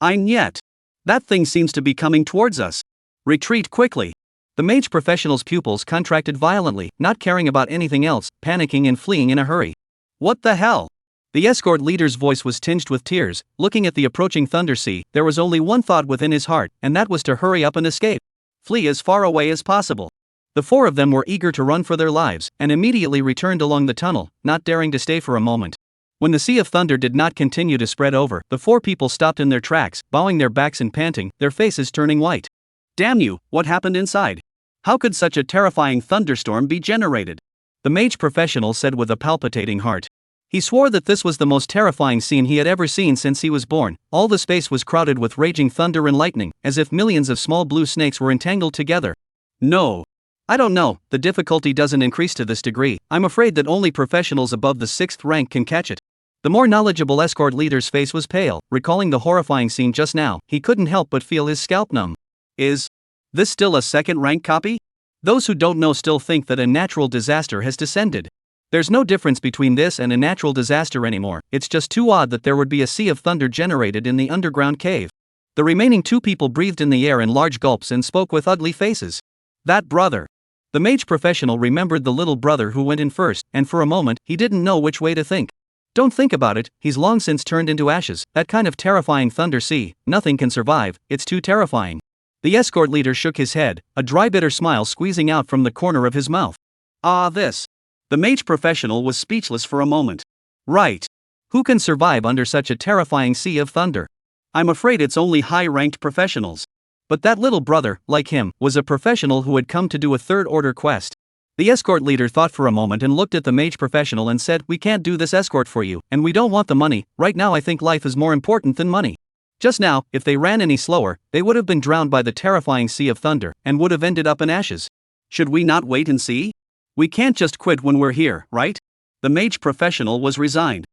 Yet. That thing seems to be coming towards us. Retreat quickly. The mage professional's pupils contracted violently, not caring about anything else, panicking and fleeing in a hurry. What the hell? The escort leader's voice was tinged with tears. Looking at the approaching thunder sea, there was only one thought within his heart, and that was to hurry up and escape. Flee as far away as possible. The four of them were eager to run for their lives, and immediately returned along the tunnel, not daring to stay for a moment. When the sea of thunder did not continue to spread over, the four people stopped in their tracks, bowing their backs and panting, their faces turning white. Damn you, what happened inside? How could such a terrifying thunderstorm be generated? The mage professional said with a palpitating heart. He swore that this was the most terrifying scene he had ever seen since he was born. All the space was crowded with raging thunder and lightning, as if millions of small blue snakes were entangled together. No. I don't know, the difficulty doesn't increase to this degree. I'm afraid that only professionals above the 6th rank can catch it. The more knowledgeable escort leader's face was pale. Recalling the horrifying scene just now, he couldn't help but feel his scalp numb. Is this still a 2nd rank copy? Those who don't know still think that a natural disaster has descended. There's no difference between this and a natural disaster anymore. It's just too odd that there would be a sea of thunder generated in the underground cave. The remaining 2 people breathed in the air in large gulps and spoke with ugly faces. That brother. The mage professional remembered the little brother who went in first, and for a moment, he didn't know which way to think. Don't think about it, he's long since turned into ashes. That kind of terrifying thunder sea, nothing can survive, it's too terrifying. The escort leader shook his head, a dry bitter smile squeezing out from the corner of his mouth. This. The mage professional was speechless for a moment. Right. Who can survive under such a terrifying sea of thunder? I'm afraid it's only high-ranked professionals. But that little brother, like him, was a professional who had come to do a 3rd-order quest. The escort leader thought for a moment and looked at the mage professional and said, "We can't do this escort for you, and we don't want the money. Right now I think life is more important than money." Just now, if they ran any slower, they would have been drowned by the terrifying sea of thunder, and would have ended up in ashes. Should we not wait and see? We can't just quit when we're here, right? The mage professional was resigned.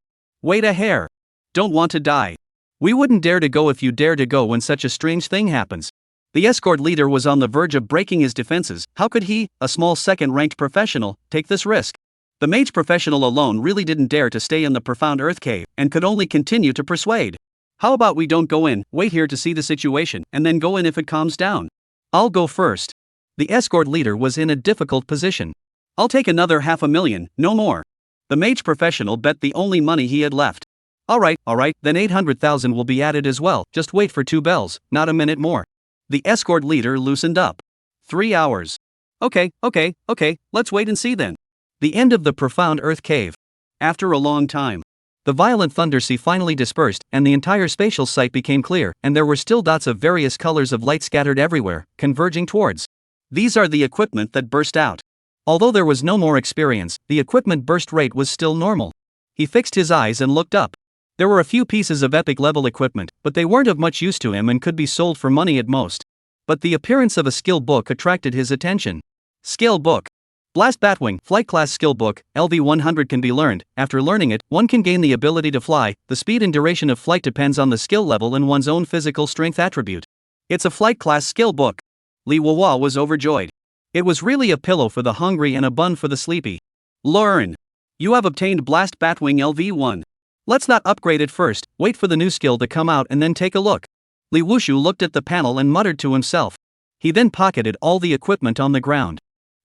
Wait a hair. Don't want to die. We wouldn't dare to go if you dare to go when such a strange thing happens. The escort leader was on the verge of breaking his defenses. How could he, a small 2nd-ranked professional, take this risk? The mage professional alone really didn't dare to stay in the profound earth cave, and could only continue to persuade. How about we don't go in, wait here to see the situation, and then go in if it calms down? I'll go first. The escort leader was in a difficult position. I'll take another 500,000, no more. The mage professional bet the only money he had left. Alright, then 800,000 will be added as well, just wait for 2 bells, not a minute more. The escort leader loosened up. 3 hours. Okay, let's wait and see then. The end of the profound earth cave. After a long time, the violent thunder sea finally dispersed, and the entire spatial sight became clear, and there were still dots of various colors of light scattered everywhere, converging towards. These are the equipment that burst out. Although there was no more experience, the equipment burst rate was still normal. He fixed his eyes and looked up. There were a few pieces of epic-level equipment, but they weren't of much use to him and could be sold for money at most. But the appearance of a skill book attracted his attention. Skill book. Blast Batwing, Flight Class Skill Book, LV100 can be learned. After learning it, one can gain the ability to fly. The speed and duration of flight depends on the skill level and one's own physical strength attribute. It's a Flight Class Skill Book. Liuji was overjoyed. It was really a pillow for the hungry and a bun for the sleepy. Learn. You have obtained Blast Batwing LV1. Let's not upgrade it first, wait for the new skill to come out and then take a look. Liuji looked at the panel and muttered to himself. He then pocketed all the equipment on the ground.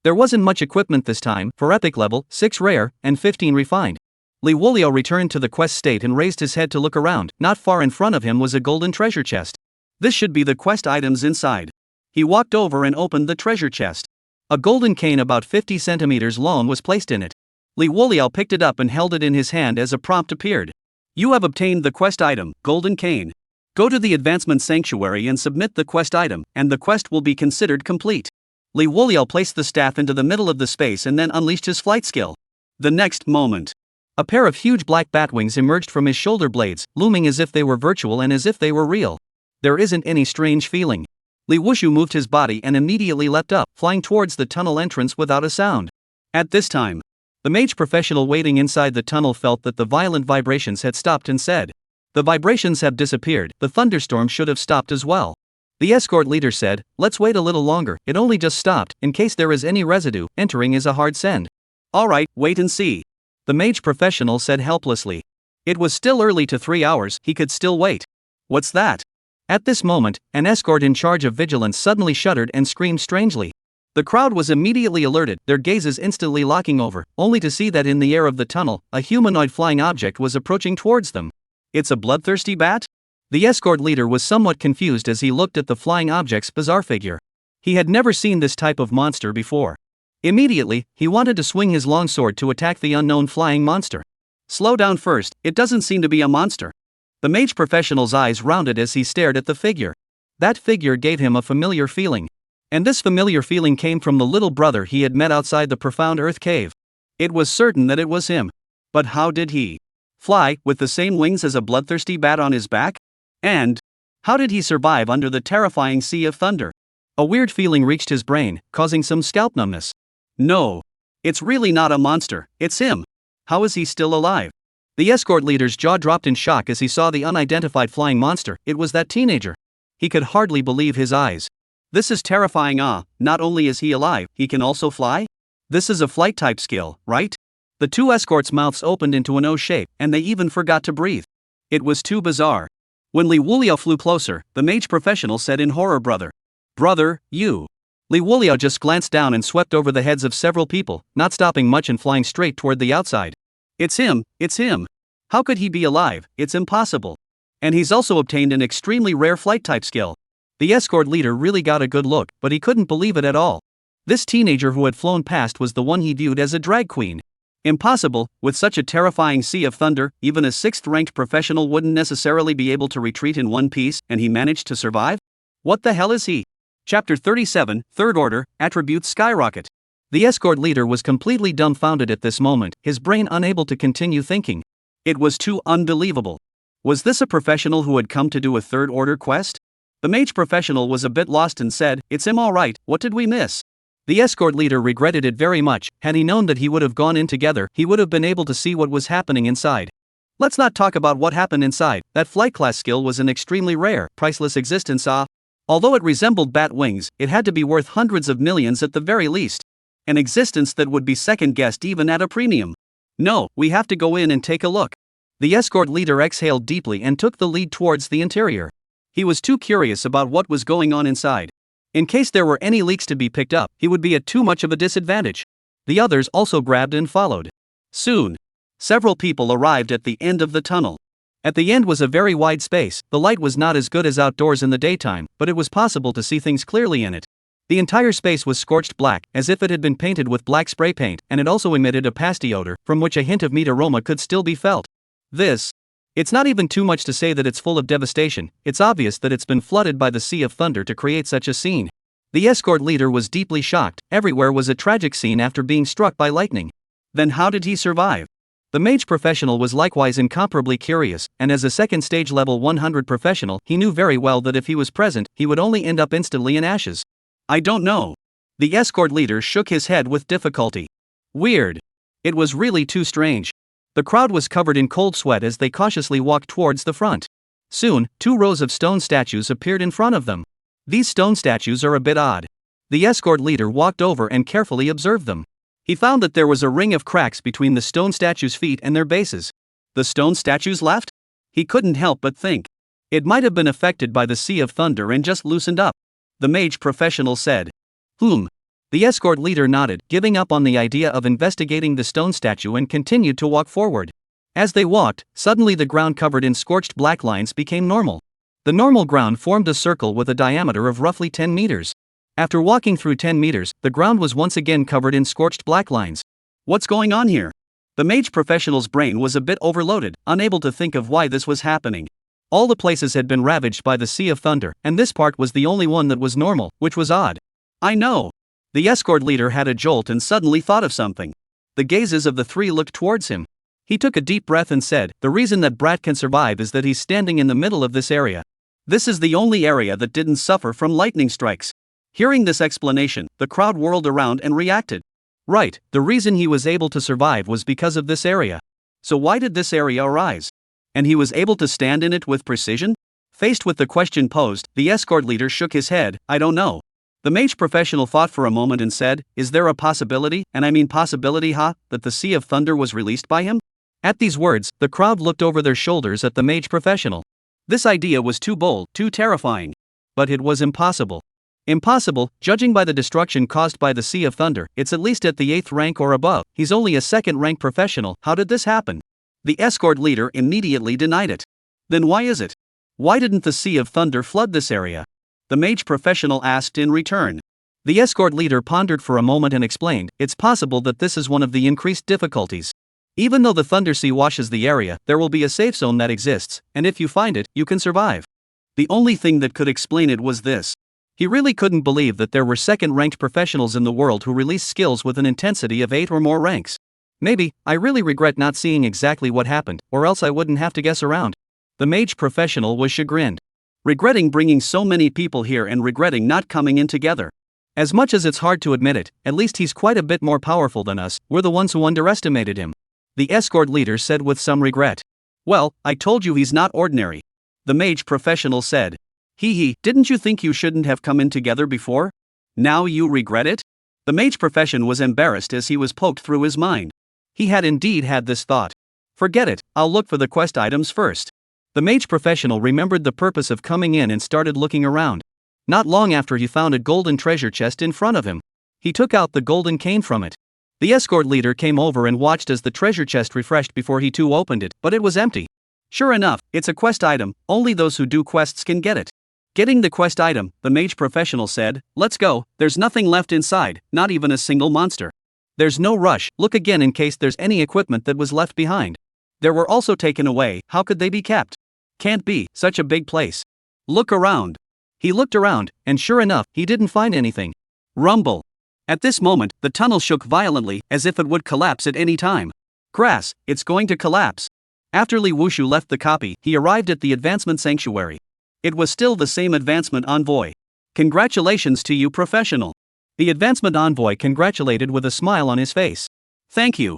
There wasn't much equipment this time, for epic level, 6 rare, and 15 refined. Liuji returned to the quest state and raised his head to look around. Not far in front of him was a golden treasure chest. This should be the quest items inside. He walked over and opened the treasure chest. A golden cane about 50 centimeters long was placed in it. Liuji picked it up and held it in his hand as a prompt appeared. You have obtained the quest item, Golden Cane. Go to the Advancement Sanctuary and submit the quest item, and the quest will be considered complete. Liuji placed the staff into the middle of the space and then unleashed his flight skill. The next moment, a pair of huge black bat wings emerged from his shoulder blades, looming as if they were virtual and as if they were real. There isn't any strange feeling. Liuji moved his body and immediately leapt up, flying towards the tunnel entrance without a sound. At this time, the mage professional waiting inside the tunnel felt that the violent vibrations had stopped and said, "The vibrations have disappeared, the thunderstorm should have stopped as well." The escort leader said, "Let's wait a little longer, it only just stopped, in case there is any residue, entering is a hard send." "Alright, wait and see." The mage professional said helplessly. It was still early to 3 hours, he could still wait. What's that? At this moment, an escort in charge of vigilance suddenly shuddered and screamed strangely. The crowd was immediately alerted, their gazes instantly locking over, only to see that in the air of the tunnel, a humanoid flying object was approaching towards them. It's a bloodthirsty bat? The escort leader was somewhat confused as he looked at the flying object's bizarre figure. He had never seen this type of monster before. Immediately, he wanted to swing his longsword to attack the unknown flying monster. Slow down first, it doesn't seem to be a monster. The mage professional's eyes rounded as he stared at the figure. That figure gave him a familiar feeling. And this familiar feeling came from the little brother he had met outside the profound earth cave. It was certain that it was him. But how did he fly with the same wings as a bloodthirsty bat on his back? And how did he survive under the terrifying sea of thunder? A weird feeling reached his brain, causing some scalp numbness. No. It's really not a monster, it's him. How is he still alive? The escort leader's jaw dropped in shock as he saw the unidentified flying monster. It was that teenager. He could hardly believe his eyes. This is terrifying. Not only is he alive, he can also fly? This is a flight type skill, right? The two escorts' mouths opened into an O shape, and they even forgot to breathe. It was too bizarre. When Liuji flew closer, the mage professional said in horror, Brother, you. Liuji just glanced down and swept over the heads of several people, not stopping much and flying straight toward the outside. It's him. How could he be alive? It's impossible. And he's also obtained an extremely rare flight type skill. The escort leader really got a good look, but he couldn't believe it at all. This teenager who had flown past was the one he viewed as a drag queen. Impossible, with such a terrifying sea of thunder, even a 6th-ranked professional wouldn't necessarily be able to retreat in one piece, and he managed to survive? What the hell is he? Chapter 37, Third Order, Attributes Skyrocket. The escort leader was completely dumbfounded at this moment, his brain unable to continue thinking. It was too unbelievable. Was this a professional who had come to do a Third Order quest? The mage professional was a bit lost and said, It's him all right, what did we miss? The escort leader regretted it very much. Had he known that he would have gone in together, he would have been able to see what was happening inside. Let's not talk about what happened inside. That flight class skill was an extremely rare, priceless existence. Although it resembled bat wings, it had to be worth hundreds of millions at the very least. An existence that would be second-guessed even at a premium. No, we have to go in and take a look. The escort leader exhaled deeply and took the lead towards the interior. He was too curious about what was going on inside. In case there were any leaks to be picked up, he would be at too much of a disadvantage. The others also grabbed and followed. Soon, several people arrived at the end of the tunnel. At the end was a very wide space. The light was not as good as outdoors in the daytime, but it was possible to see things clearly in it. The entire space was scorched black, as if it had been painted with black spray paint, and it also emitted a pasty odor, from which a hint of meat aroma could still be felt. It's not even too much to say that it's full of devastation. It's obvious that it's been flooded by the sea of thunder to create such a scene. The escort leader was deeply shocked. Everywhere was a tragic scene after being struck by lightning. Then how did he survive? The mage professional was likewise incomparably curious, and as a second stage level 100 professional, he knew very well that if he was present, he would only end up instantly in ashes. I don't know. The escort leader shook his head with difficulty. Weird. It was really too strange. The crowd was covered in cold sweat as they cautiously walked towards the front. Soon, 2 rows of stone statues appeared in front of them. These stone statues are a bit odd. The escort leader walked over and carefully observed them. He found that there was a ring of cracks between the stone statues' feet and their bases. The stone statues left? He couldn't help but think. It might have been affected by the sea of thunder and just loosened up. The mage professional said. The escort leader nodded, giving up on the idea of investigating the stone statue and continued to walk forward. As they walked, suddenly the ground covered in scorched black lines became normal. The normal ground formed a circle with a diameter of roughly 10 meters. After walking through 10 meters, the ground was once again covered in scorched black lines. What's going on here? The mage professional's brain was a bit overloaded, unable to think of why this was happening. All the places had been ravaged by the sea of thunder, and this part was the only one that was normal, which was odd. I know. The escort leader had a jolt and suddenly thought of something. The gazes of the 3 looked towards him. He took a deep breath and said, The reason that Brat can survive is that he's standing in the middle of this area. This is the only area that didn't suffer from lightning strikes. Hearing this explanation, the crowd whirled around and reacted. Right, the reason he was able to survive was because of this area. So why did this area arise? And he was able to stand in it with precision? Faced with the question posed, the escort leader shook his head. I don't know. The mage professional thought for a moment and said, Is there a possibility, and I mean possibility, that the sea of thunder was released by him? At these words, the crowd looked over their shoulders at the mage professional. This idea was too bold, too terrifying. But it was impossible. Impossible, judging by the destruction caused by the Sea of Thunder, it's at least at the 8th rank or above. He's only a 2nd rank professional, how did this happen? The escort leader immediately denied it. Then why is it? Why didn't the Sea of Thunder flood this area? The mage professional asked in return. The escort leader pondered for a moment and explained, it's possible that this is one of the increased difficulties. Even though the Thunder Sea washes the area, there will be a safe zone that exists, and if you find it, you can survive. The only thing that could explain it was this. He really couldn't believe that there were 2nd-ranked professionals in the world who released skills with an intensity of 8 or more ranks. Maybe, I really regret not seeing exactly what happened, or else I wouldn't have to guess around. The mage professional was chagrined. Regretting bringing so many people here and regretting not coming in together. As much as it's hard to admit it, at least he's quite a bit more powerful than us, we're the ones who underestimated him. The escort leader said with some regret. Well, I told you he's not ordinary. The mage professional said. Didn't you think you shouldn't have come in together before? Now you regret it? The mage profession was embarrassed as he was poked through his mind. He had indeed had this thought. Forget it, I'll look for the quest items first. The mage professional remembered the purpose of coming in and started looking around. Not long after he found a golden treasure chest in front of him. He took out the golden cane from it. The escort leader came over and watched as the treasure chest refreshed before he too opened it, but it was empty. Sure enough, it's a quest item, only those who do quests can get it. Getting the quest item, the mage professional said, let's go, there's nothing left inside, not even a single monster. There's no rush, look again in case there's any equipment that was left behind. There were also taken away, how could they be kept? Can't be, such a big place. Look around. He looked around, and sure enough, he didn't find anything. Rumble. At this moment, the tunnel shook violently, as if it would collapse at any time. Grass, it's going to collapse. After Liuji left the copy, he arrived at the advancement sanctuary. It was still the same advancement envoy. Congratulations to you, professional. The advancement envoy congratulated with a smile on his face. Thank you.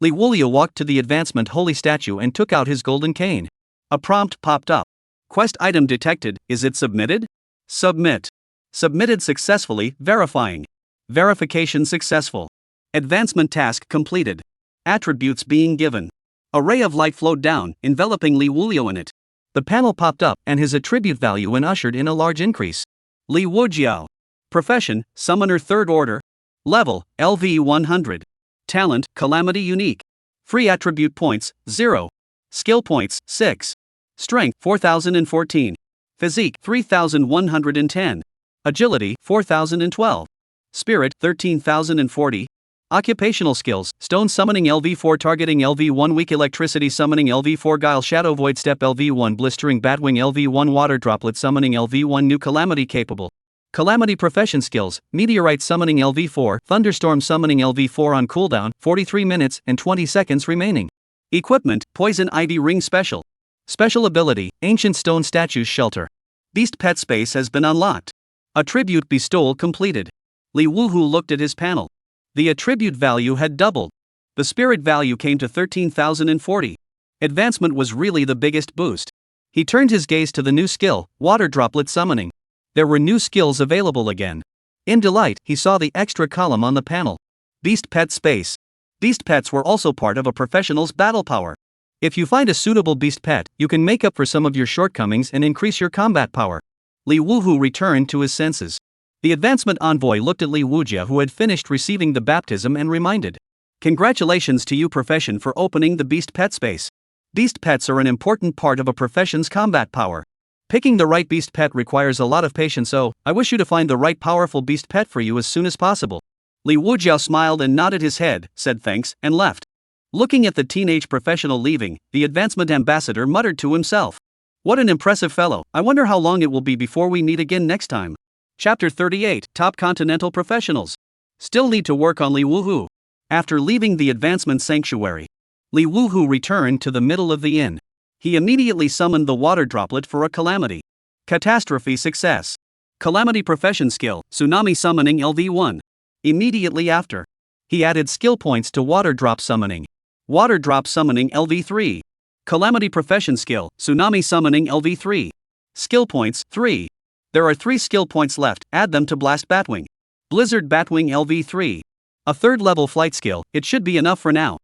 Liuji walked to the advancement holy statue and took out his golden cane. A prompt popped up. Quest item detected, is it submitted? Submit. Submitted successfully, verifying. Verification successful. Advancement task completed. Attributes being given. A ray of light flowed down, enveloping Liuji in it. The panel popped up, and his attribute value ushered in a large increase. Liuji. Profession, Summoner 3rd Order. Level, LV 100. Talent, Calamity Unique. Free attribute points, 0. Skill points, 6. Strength, 4014. Physique, 3110. Agility, 4012. Spirit, 13,040. Occupational skills, Stone Summoning LV4 Targeting LV1 Weak Electricity Summoning LV4 Guile Shadow Void Step LV1 Blistering Batwing LV1 Water Droplet Summoning LV1 New Calamity Capable. Calamity Profession Skills, Meteorite Summoning LV4 Thunderstorm Summoning LV4 on cooldown, 43 minutes and 20 seconds remaining. Equipment, Poison Ivy Ring Special. Special Ability, Ancient Stone Statues Shelter. Beast Pet Space has been unlocked. Attribute Bestowal completed. Liuji looked at his panel. The attribute value had doubled. The spirit value came to 13,040. Advancement was really the biggest boost. He turned his gaze to the new skill, Water Droplet Summoning. There were new skills available again. In delight, he saw the extra column on the panel. Beast Pet Space. Beast pets were also part of a professional's battle power. If you find a suitable beast pet, you can make up for some of your shortcomings and increase your combat power. Liuji returned to his senses. The advancement envoy looked at Liuji, who had finished receiving the baptism, and reminded. Congratulations to you, profession, for opening the beast pet space. Beast pets are an important part of a profession's combat power. Picking the right beast pet requires a lot of patience, so I wish you to find the right powerful beast pet for you as soon as possible. Liuji smiled and nodded his head, said thanks, and left. Looking at the teenage professional leaving, the advancement ambassador muttered to himself. What an impressive fellow, I wonder how long it will be before we meet again next time. Chapter 38, Top Continental Professionals. Still need to work on Liuji. After leaving the advancement sanctuary, Liuji returned to the middle of the inn. He immediately summoned the water droplet for a calamity. Catastrophe success. Calamity profession skill, Tsunami Summoning LV1. Immediately after, he added skill points to water drop summoning. Water drop summoning LV3. Calamity profession skill, Tsunami Summoning LV3. Skill points, 3. There are 3 skill points left, add them to Blast Batwing. Blizzard Batwing LV3. A 3rd level flight skill, it should be enough for now.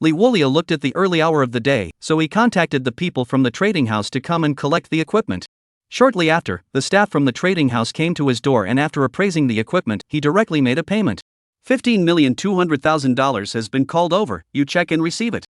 Liuji looked at the early hour of the day, so he contacted the people from the trading house to come and collect the equipment. Shortly after, the staff from the trading house came to his door, and after appraising the equipment, he directly made a payment. $15,200,000 has been called over, you check and receive it.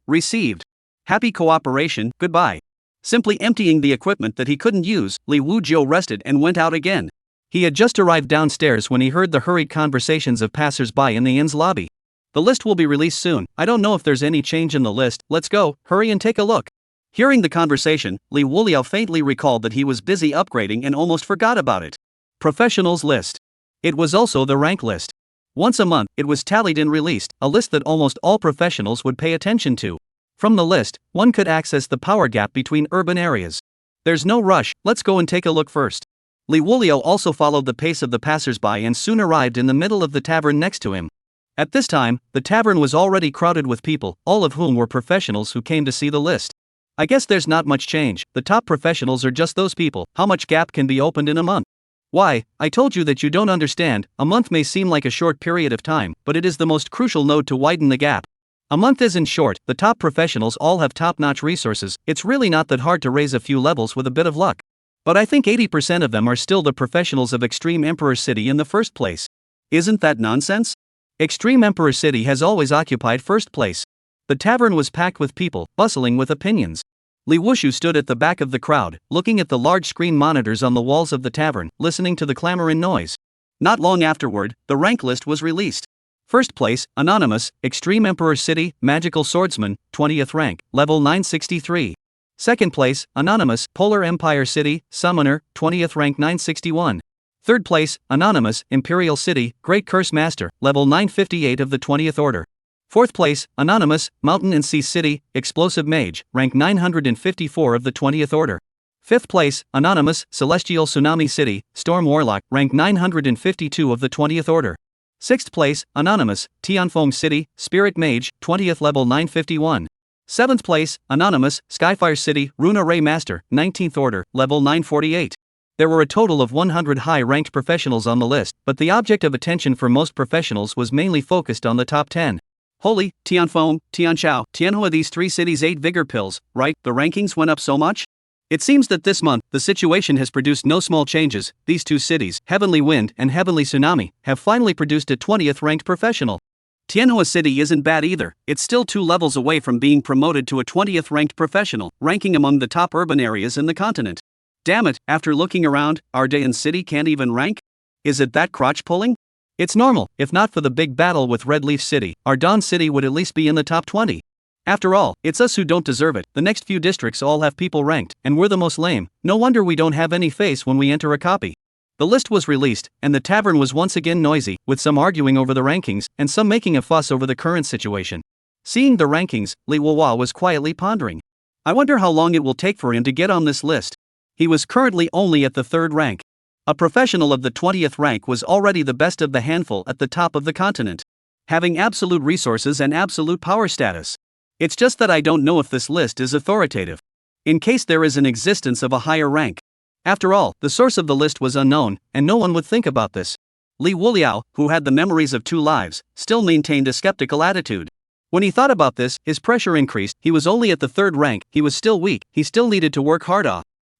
Received. Happy cooperation, goodbye. Simply emptying the equipment that he couldn't use, Liuji rested and went out again. He had just arrived downstairs when he heard the hurried conversations of passers-by in the inn's lobby. The list will be released soon, I don't know if there's any change in the list, let's go, hurry and take a look. Hearing the conversation, Liuji faintly recalled that he was busy upgrading and almost forgot about it. Professionals list. It was also the rank list. Once a month, it was tallied and released, a list that almost all professionals would pay attention to. From the list, one could access the power gap between urban areas. There's no rush, let's go and take a look first. Liuji also followed the pace of the passers-by and soon arrived in the middle of the tavern next to him. At this time, the tavern was already crowded with people, all of whom were professionals who came to see the list. I guess there's not much change, the top professionals are just those people. How much gap can be opened in a month? Why, I told you that you don't understand. A month may seem like a short period of time, but it is the most crucial node to widen the gap. A month isn't short, the top professionals all have top-notch resources, it's really not that hard to raise a few levels with a bit of luck. But I think 80% of them are still the professionals of Extreme Emperor City in the first place. Isn't that nonsense? Extreme Emperor City has always occupied first place. The tavern was packed with people, bustling with opinions. Liuji stood at the back of the crowd, looking at the large screen monitors on the walls of the tavern, listening to the clamor and noise. Not long afterward, the rank list was released. First place, Anonymous, Extreme Emperor City, Magical Swordsman, 20th rank, level 963. Second place, Anonymous, Polar Empire City, Summoner, 20th rank 961. Third place, Anonymous, Imperial City, Great Curse Master, level 958 of the 20th order. Fourth place, Anonymous, Mountain and Sea City, Explosive Mage, rank 954 of the 20th order. Fifth place, Anonymous, Celestial Tsunami City, Storm Warlock, rank 952 of the 20th order. Sixth place, Anonymous, Tianfeng City, Spirit Mage, 20th level 951. Seventh place, Anonymous, Skyfire City, Runa Ray Master, 19th order, level 948. There were a total of 100 high-ranked professionals on the list, but the object of attention for most professionals was mainly focused on the top 10. Holy, Tianfeng, Tianshao, Tianhua, these three cities ate vigor pills, right? The rankings went up so much? It seems that this month, the situation has produced no small changes. These two cities, Heavenly Wind and Heavenly Tsunami, have finally produced a 20th ranked professional. Tianhua City isn't bad either, it's still 2 levels away from being promoted to a 20th ranked professional, ranking among the top urban areas in the continent. Damn it, after looking around, Ardayan City can't even rank? Is it that crotch pulling? It's normal, if not for the big battle with Red Leaf City, Ardayan City would at least be in the top 20. After all, it's us who don't deserve it. The next few districts all have people ranked, and we're the most lame. No wonder we don't have any face when we enter a copy. The list was released, and the tavern was once again noisy, with some arguing over the rankings, and some making a fuss over the current situation. Seeing the rankings, Liuji was quietly pondering. I wonder how long it will take for him to get on this list. He was currently only at the 3rd rank. A professional of the 20th rank was already the best of the handful at the top of the continent, having absolute resources and absolute power status. It's just that I don't know if this list is authoritative, in case there is an existence of a higher rank. After all, the source of the list was unknown, and no one would think about this. Liuji, who had the memories of 2 lives, still maintained a skeptical attitude. When he thought about this, his pressure increased. He was only at the 3rd rank, he was still weak, he still needed to work hard.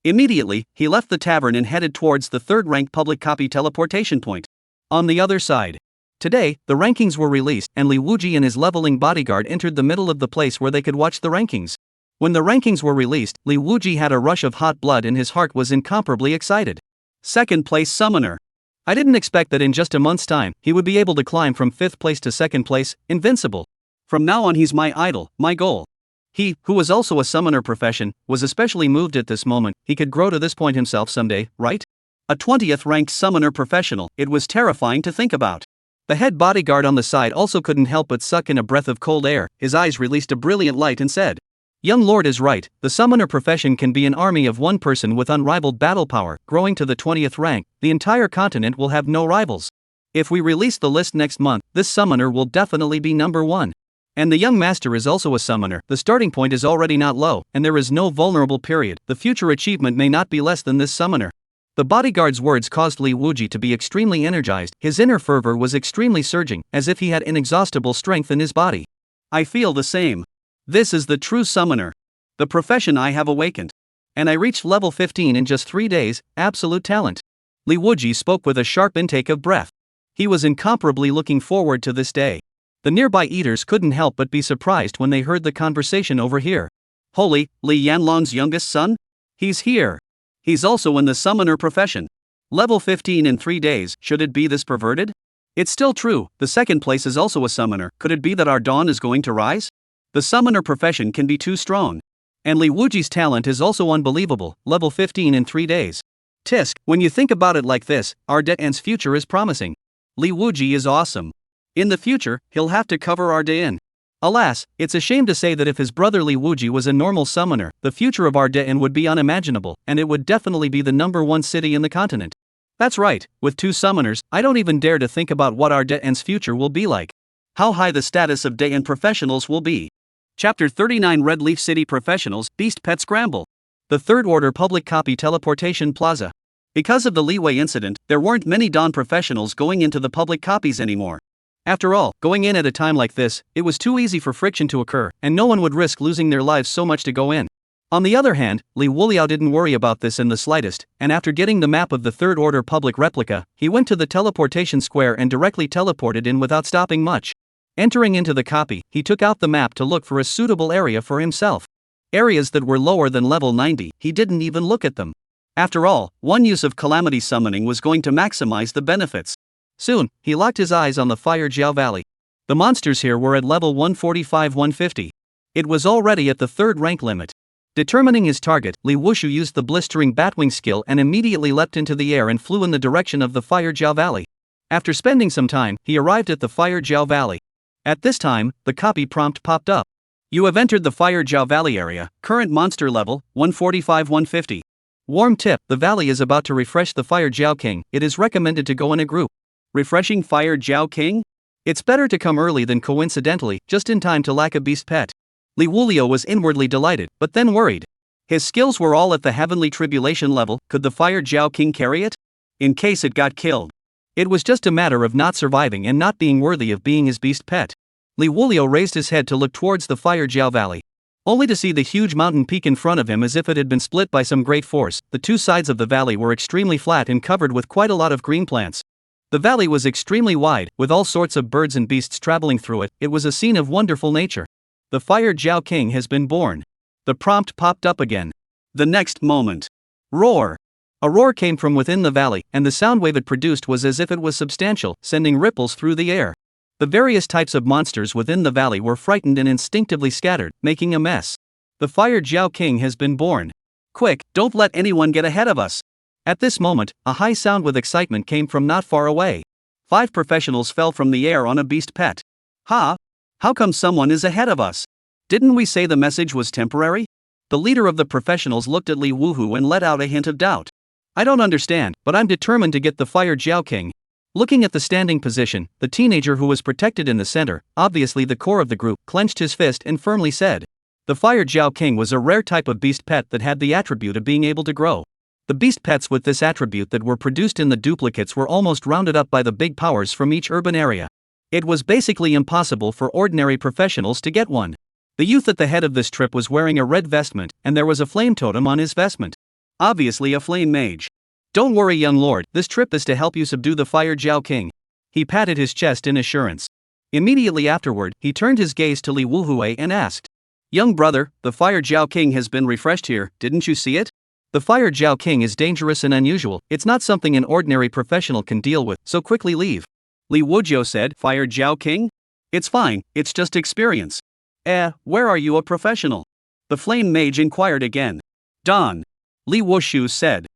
Immediately, he left the tavern and headed towards the 3rd rank public copy teleportation point. On the other side. Today, the rankings were released, and Liuji and his leveling bodyguard entered the middle of the place where they could watch the rankings. When the rankings were released, Liuji had a rush of hot blood and his heart was incomparably excited. 2nd place Summoner. I didn't expect that in just a month's time, he would be able to climb from 5th place to 2nd place, invincible. From now on he's my idol, my goal. He, who was also a summoner profession, was especially moved at this moment. He could grow to this point himself someday, right? A 20th ranked summoner professional, it was terrifying to think about. The head bodyguard on the side also couldn't help but suck in a breath of cold air. His eyes released a brilliant light and said, "Young lord is right, the summoner profession can be an army of one person with unrivaled battle power. Growing to the 20th rank, the entire continent will have no rivals. If we release the list next month, this summoner will definitely be number 1. And the young master is also a summoner. The starting point is already not low, and there is no vulnerable period. The future achievement may not be less than this summoner." The bodyguard's words caused Liuji to be extremely energized. His inner fervor was extremely surging, as if he had inexhaustible strength in his body. I feel the same. This is the true summoner. The profession I have awakened. And I reached level 15 in just 3 days, absolute talent. Liuji spoke with a sharp intake of breath. He was incomparably looking forward to this day. The nearby eaters couldn't help but be surprised when they heard the conversation over here. Holy, Li Yanlong's youngest son? He's here. He's also in the summoner profession. Level 15 in 3 days, should it be this perverted? It's still true, the second place is also a summoner, could it be that our dawn is going to rise? The summoner profession can be too strong. And Liuji's talent is also unbelievable, level 15 in 3 days. Tisk, when you think about it like this, our Daen's future is promising. Liuji is awesome. In the future, he'll have to cover our Daen. Alas, it's a shame to say that if his brother Liuji was a normal summoner, the future of our Daen would be unimaginable, and it would definitely be the #1 city in the continent. That's right, with 2 summoners, I don't even dare to think about what our Daen's future will be like. How high the status of Daen professionals will be. Chapter 39 Red Leaf City Professionals, Beast Pet Scramble. The Third Order Public Copy Teleportation Plaza. Because of the Leeway incident, there weren't many Dawn professionals going into the public copies anymore. After all, going in at a time like this, it was too easy for friction to occur, and no one would risk losing their lives so much to go in. On the other hand, Li Wuliao didn't worry about this in the slightest, and after getting the map of the Third Order public replica, he went to the teleportation square and directly teleported in without stopping much. Entering into the copy, he took out the map to look for a suitable area for himself. Areas that were lower than level 90, he didn't even look at them. After all, one use of calamity summoning was going to maximize the benefits. Soon, he locked his eyes on the Fire Jiao Valley. The monsters here were at level 145-150. It was already at the 3rd rank limit. Determining his target, Li Wushu used the blistering batwing skill and immediately leapt into the air and flew in the direction of the Fire Jiao Valley. After spending some time, he arrived at the Fire Jiao Valley. At this time, the copy prompt popped up. You have entered the Fire Jiao Valley area, current monster level, 145-150. Warm tip, the valley is about to refresh the Fire Jiao King, it is recommended to go in a group. Refreshing Fire Jiao King? It's better to come early than coincidentally, just in time to lack a beast pet. Li Wuliao was inwardly delighted, but then worried. His skills were all at the heavenly tribulation level, could the Fire Jiao King carry it? In case it got killed. It was just a matter of not surviving and not being worthy of being his beast pet. Li Wuliao raised his head to look towards the Fire Jiao Valley. Only to see the huge mountain peak in front of him as if it had been split by some great force. The 2 sides of the valley were extremely flat and covered with quite a lot of green plants. The valley was extremely wide, with all sorts of birds and beasts traveling through it. It was a scene of wonderful nature. The Fire Jiao King has been born. The prompt popped up again. The next moment. Roar! A roar came from within the valley, and the sound wave it produced was as if it was substantial, sending ripples through the air. The various types of monsters within the valley were frightened and instinctively scattered, making a mess. The Fire Jiao King has been born. Quick, don't let anyone get ahead of us. At this moment, a high sound with excitement came from not far away. 5 professionals fell from the air on a beast pet. Ha! How come someone is ahead of us? Didn't we say the message was temporary? The leader of the professionals looked at Li Wuhu and let out a hint of doubt. I don't understand, but I'm determined to get the Fire Jiao King. Looking at the standing position, the teenager who was protected in the center, obviously the core of the group, clenched his fist and firmly said. The Fire Jiao King was a rare type of beast pet that had the attribute of being able to grow. The beast pets with this attribute that were produced in the duplicates were almost rounded up by the big powers from each urban area. It was basically impossible for ordinary professionals to get one. The youth at the head of this trip was wearing a red vestment, and there was a flame totem on his vestment. Obviously a flame mage. Don't worry, young lord, this trip is to help you subdue the Fire Jiao King. He patted his chest in assurance. Immediately afterward, he turned his gaze to Li Wuhui and asked. Young brother, the Fire Jiao King has been refreshed here, didn't you see it? The Fire Jiao King is dangerous and unusual, it's not something an ordinary professional can deal with, so quickly leave. Li Wujiao said, Fire Jiao King? It's fine, it's just experience. Where are you a professional? The flame mage inquired again. Don. Li Wushu said.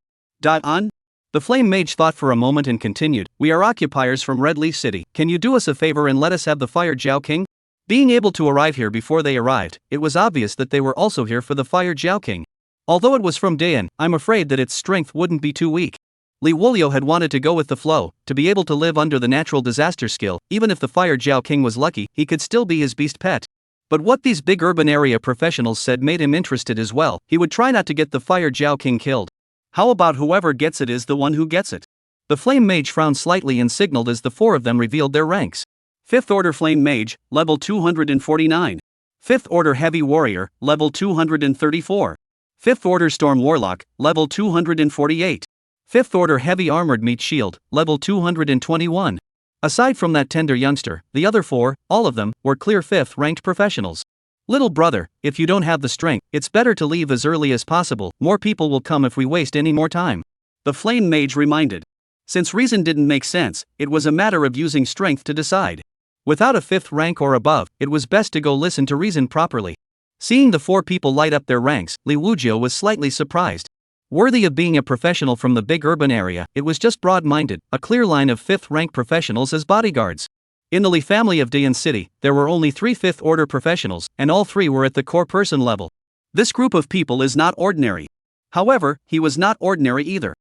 On? The flame mage thought for a moment and continued, we are occupiers from Red Leaf City, can you do us a favor and let us have the Fire Jiao King? Being able to arrive here before they arrived, it was obvious that they were also here for the Fire Jiao King. Although it was from Daen, I'm afraid that its strength wouldn't be too weak. Li Wuliao had wanted to go with the flow, to be able to live under the natural disaster skill, even if the Fire Jiao King was lucky, he could still be his beast pet. But what these big urban area professionals said made him interested as well, he would try not to get the Fire Jiao King killed. How about whoever gets it is the one who gets it? The Flame Mage frowned slightly and signaled as the 4 of them revealed their ranks. 5th Order Flame Mage, level 249. 5th Order Heavy Warrior, level 234. 5th Order Storm Warlock, level 248. 5th Order Heavy Armored Meat Shield, level 221. Aside from that tender youngster, the other 4, all of them, were clear 5th ranked professionals. Little brother, if you don't have the strength, it's better to leave as early as possible. More people will come if we waste any more time. The Flame Mage reminded. Since reason didn't make sense, it was a matter of using strength to decide. Without a 5th rank or above, it was best to go listen to reason properly. Seeing the 4 people light up their ranks, Liuji was slightly surprised. Worthy of being a professional from the big urban area, it was just broad-minded, a clear line of 5th rank professionals as bodyguards. In the Li family of Dayan City, there were only 3 5th order professionals, and all 3 were at the core person level. This group of people is not ordinary. However, he was not ordinary either.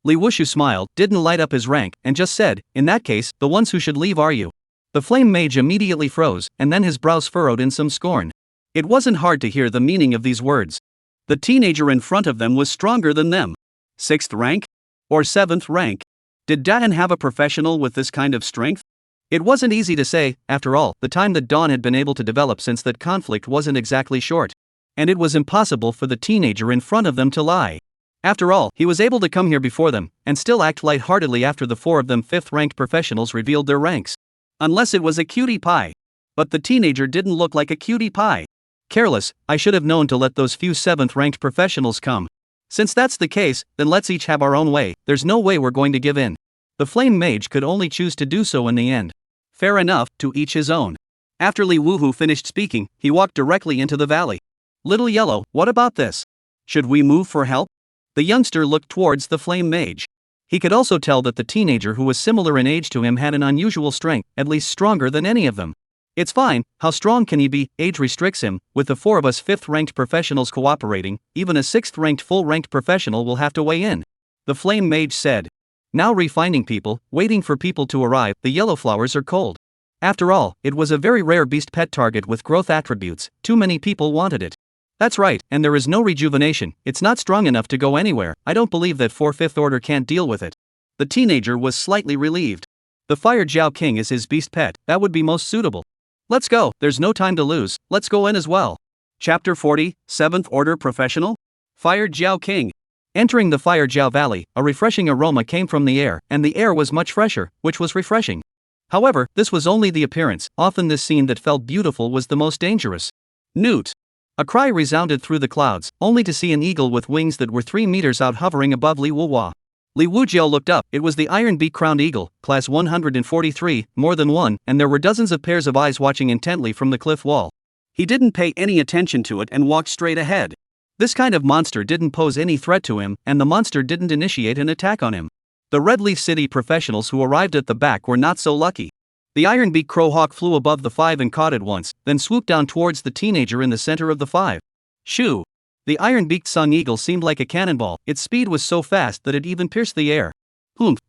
Liuji smiled, didn't light up his rank, and just said, "In that case, the ones who should leave are you." The Flame Mage immediately froze, and then his brows furrowed in some scorn. It wasn't hard to hear the meaning of these words. The teenager in front of them was stronger than them. 6th rank? Or 7th rank? Did Dayan have a professional with this kind of strength? It wasn't easy to say. After all, the time that Dawn had been able to develop since that conflict wasn't exactly short. And it was impossible for the teenager in front of them to lie. After all, he was able to come here before them, and still act lightheartedly after the 4 of them 5th ranked professionals revealed their ranks. Unless it was a cutie pie. But the teenager didn't look like a cutie pie. Careless, I should have known to let those few 7th ranked professionals come. Since that's the case, then let's each have our own way, there's no way we're going to give in. The Flame Mage could only choose to do so in the end. Fair enough, to each his own. After Liuji finished speaking, he walked directly into the valley. Little Yellow, what about this? Should we move for help? The youngster looked towards the Flame Mage. He could also tell that the teenager who was similar in age to him had an unusual strength, at least stronger than any of them. It's fine, how strong can he be? Age restricts him. With the 4 of us 5th ranked professionals cooperating, even a 6th ranked full ranked professional will have to weigh in. The Flame Mage said. Now refining people, waiting for people to arrive, the yellow flowers are cold. After all, it was a very rare beast pet target with growth attributes, too many people wanted it. That's right, and there is no rejuvenation, it's not strong enough to go anywhere. I don't believe that 4 5th order can't deal with it. The teenager was slightly relieved. The Fire Jiao King is his beast pet, that would be most suitable. Let's go, there's no time to lose, let's go in as well. Chapter 40, 7th Order Professional? Fire Jiao King. Entering the Fire Jiao Valley, a refreshing aroma came from the air, and the air was much fresher, which was refreshing. However, this was only the appearance, often this scene that felt beautiful was the most dangerous. Newt. A cry resounded through the clouds, only to see an eagle with wings that were 3 meters out hovering above Liuji. Liuji looked up, it was the iron-beak crowned eagle, class 143, more than one, and there were dozens of pairs of eyes watching intently from the cliff wall. He didn't pay any attention to it and walked straight ahead. This kind of monster didn't pose any threat to him, and the monster didn't initiate an attack on him. The Red Leaf City professionals who arrived at the back were not so lucky. The iron-beak crowhawk flew above the 5 and caught it once, then swooped down towards the teenager in the center of the 5. Shoo! The iron-beaked sung eagle seemed like a cannonball, its speed was so fast that it even pierced the air.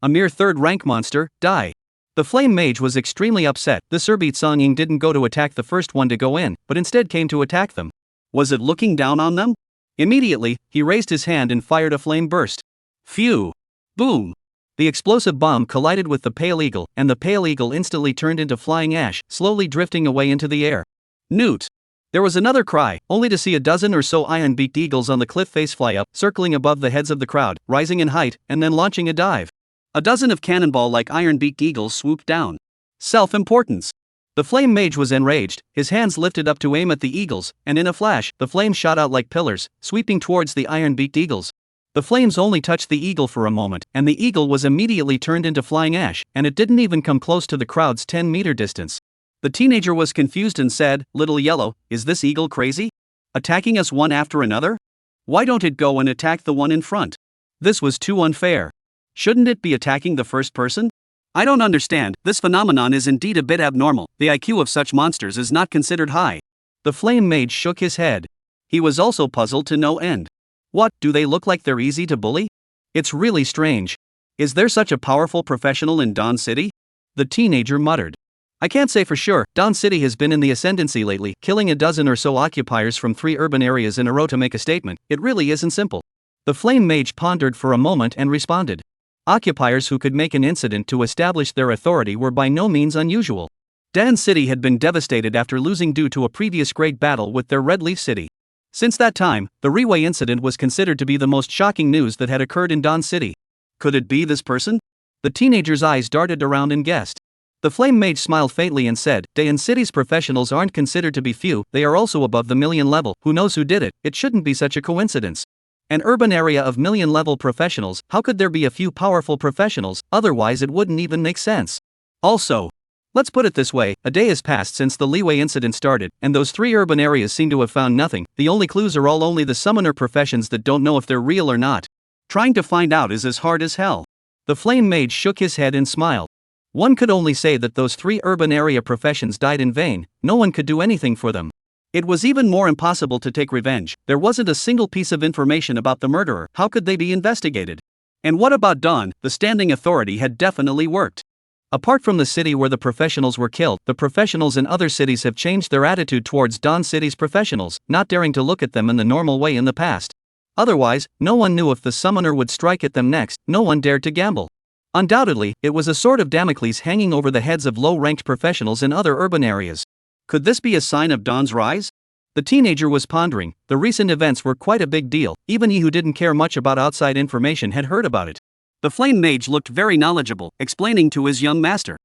A mere 3rd rank monster, die. The Flame Mage was extremely upset. The Surbeat Song Ying didn't go to attack the first one to go in, but instead came to attack them. Was it looking down on them? Immediately, he raised his hand and fired a flame burst. Phew! Boom! The explosive bomb collided with the pale eagle, and the pale eagle instantly turned into flying ash, slowly drifting away into the air. Newt! There was another cry, only to see a dozen or so iron-beaked eagles on the cliff face fly up, circling above the heads of the crowd, rising in height, and then launching a dive. A dozen of cannonball-like iron-beaked eagles swooped down. Self-importance! The Flame Mage was enraged, his hands lifted up to aim at the eagles, and in a flash, the flames shot out like pillars, sweeping towards the iron-beaked eagles. The flames only touched the eagle for a moment, and the eagle was immediately turned into flying ash, and it didn't even come close to the crowd's 10-meter distance. The teenager was confused and said, "Little Yellow, is this eagle crazy? Attacking us one after another? Why don't it go and attack the one in front? This was too unfair. Shouldn't it be attacking the first person? I don't understand, this phenomenon is indeed a bit abnormal, the IQ of such monsters is not considered high." The Flame Mage shook his head. He was also puzzled to no end. What, do they look like they're easy to bully? It's really strange. Is there such a powerful professional in Dawn City? The teenager muttered. I can't say for sure, Dawn City has been in the ascendancy lately, killing a dozen or so occupiers from 3 urban areas in a row to make a statement. It really isn't simple. The Flame Mage pondered for a moment and responded. Occupiers who could make an incident to establish their authority were by no means unusual. Dawn City had been devastated after losing due to a previous great battle with their Red Leaf City. Since that time, the Riway incident was considered to be the most shocking news that had occurred in Dawn City. Could it be this person? The teenager's eyes darted around and guessed. The flame mage smiled faintly and said, Daein City's professionals aren't considered to be few, they are also above the million level. Who knows who did it? It shouldn't be such a coincidence. An urban area of million level professionals, how could there be a few powerful professionals? Otherwise it wouldn't even make sense. Also, let's put it this way, a day has passed since the Liuji incident started, and those 3 urban areas seem to have found nothing. The only clues are all only the summoner professions that don't know if they're real or not. Trying to find out is as hard as hell. The flame mage shook his head and smiled. One could only say that those 3 urban area professions died in vain, no one could do anything for them. It was even more impossible to take revenge, there wasn't a single piece of information about the murderer, how could they be investigated? And what about Dawn? The standing authority had definitely worked. Apart from the city where the professionals were killed, the professionals in other cities have changed their attitude towards Dawn City's professionals, not daring to look at them in the normal way in the past. Otherwise, no one knew if the summoner would strike at them next, no one dared to gamble. Undoubtedly, it was a sword of Damocles hanging over the heads of low-ranked professionals in other urban areas. Could this be a sign of Dawn's rise? The teenager was pondering, the recent events were quite a big deal, even he who didn't care much about outside information had heard about it. The flame mage looked very knowledgeable, explaining to his young master.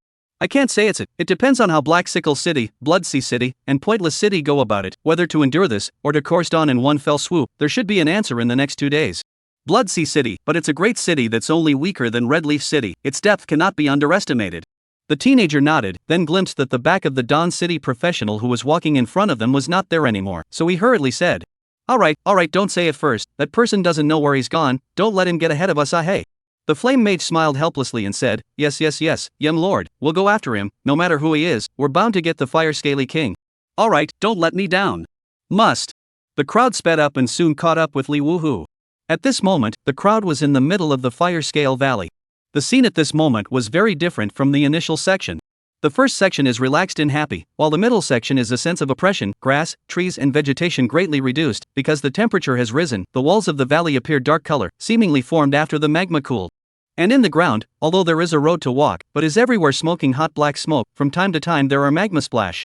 I can't say it depends on how Black Sickle City, Bloodsea City, and Pointless City go about it, whether to endure this, or to course Dawn in one fell swoop. There should be an answer in the next 2 days. Bloodsea City, but it's a great city that's only weaker than Redleaf City, its depth cannot be underestimated. The teenager nodded, then glimpsed that the back of the Dawn City professional who was walking in front of them was not there anymore, so he hurriedly said, Alright, don't say it first, that person doesn't know where he's gone, don't let him get ahead of us hey. The flame mage smiled helplessly and said, Yes, Yem Lord, we'll go after him, no matter who he is, we're bound to get the Fire Scaly King. Alright, don't let me down. Must. The crowd sped up and soon caught up with Liuji. At this moment, the crowd was in the middle of the Fire Scale Valley. The scene at this moment was very different from the initial section. The first section is relaxed and happy, while the middle section is a sense of oppression. Grass, trees and vegetation greatly reduced, because the temperature has risen, the walls of the valley appear dark color, seemingly formed after the magma cooled. And in the ground, although there is a road to walk, but is everywhere smoking hot black smoke, from time to time there are magma splash.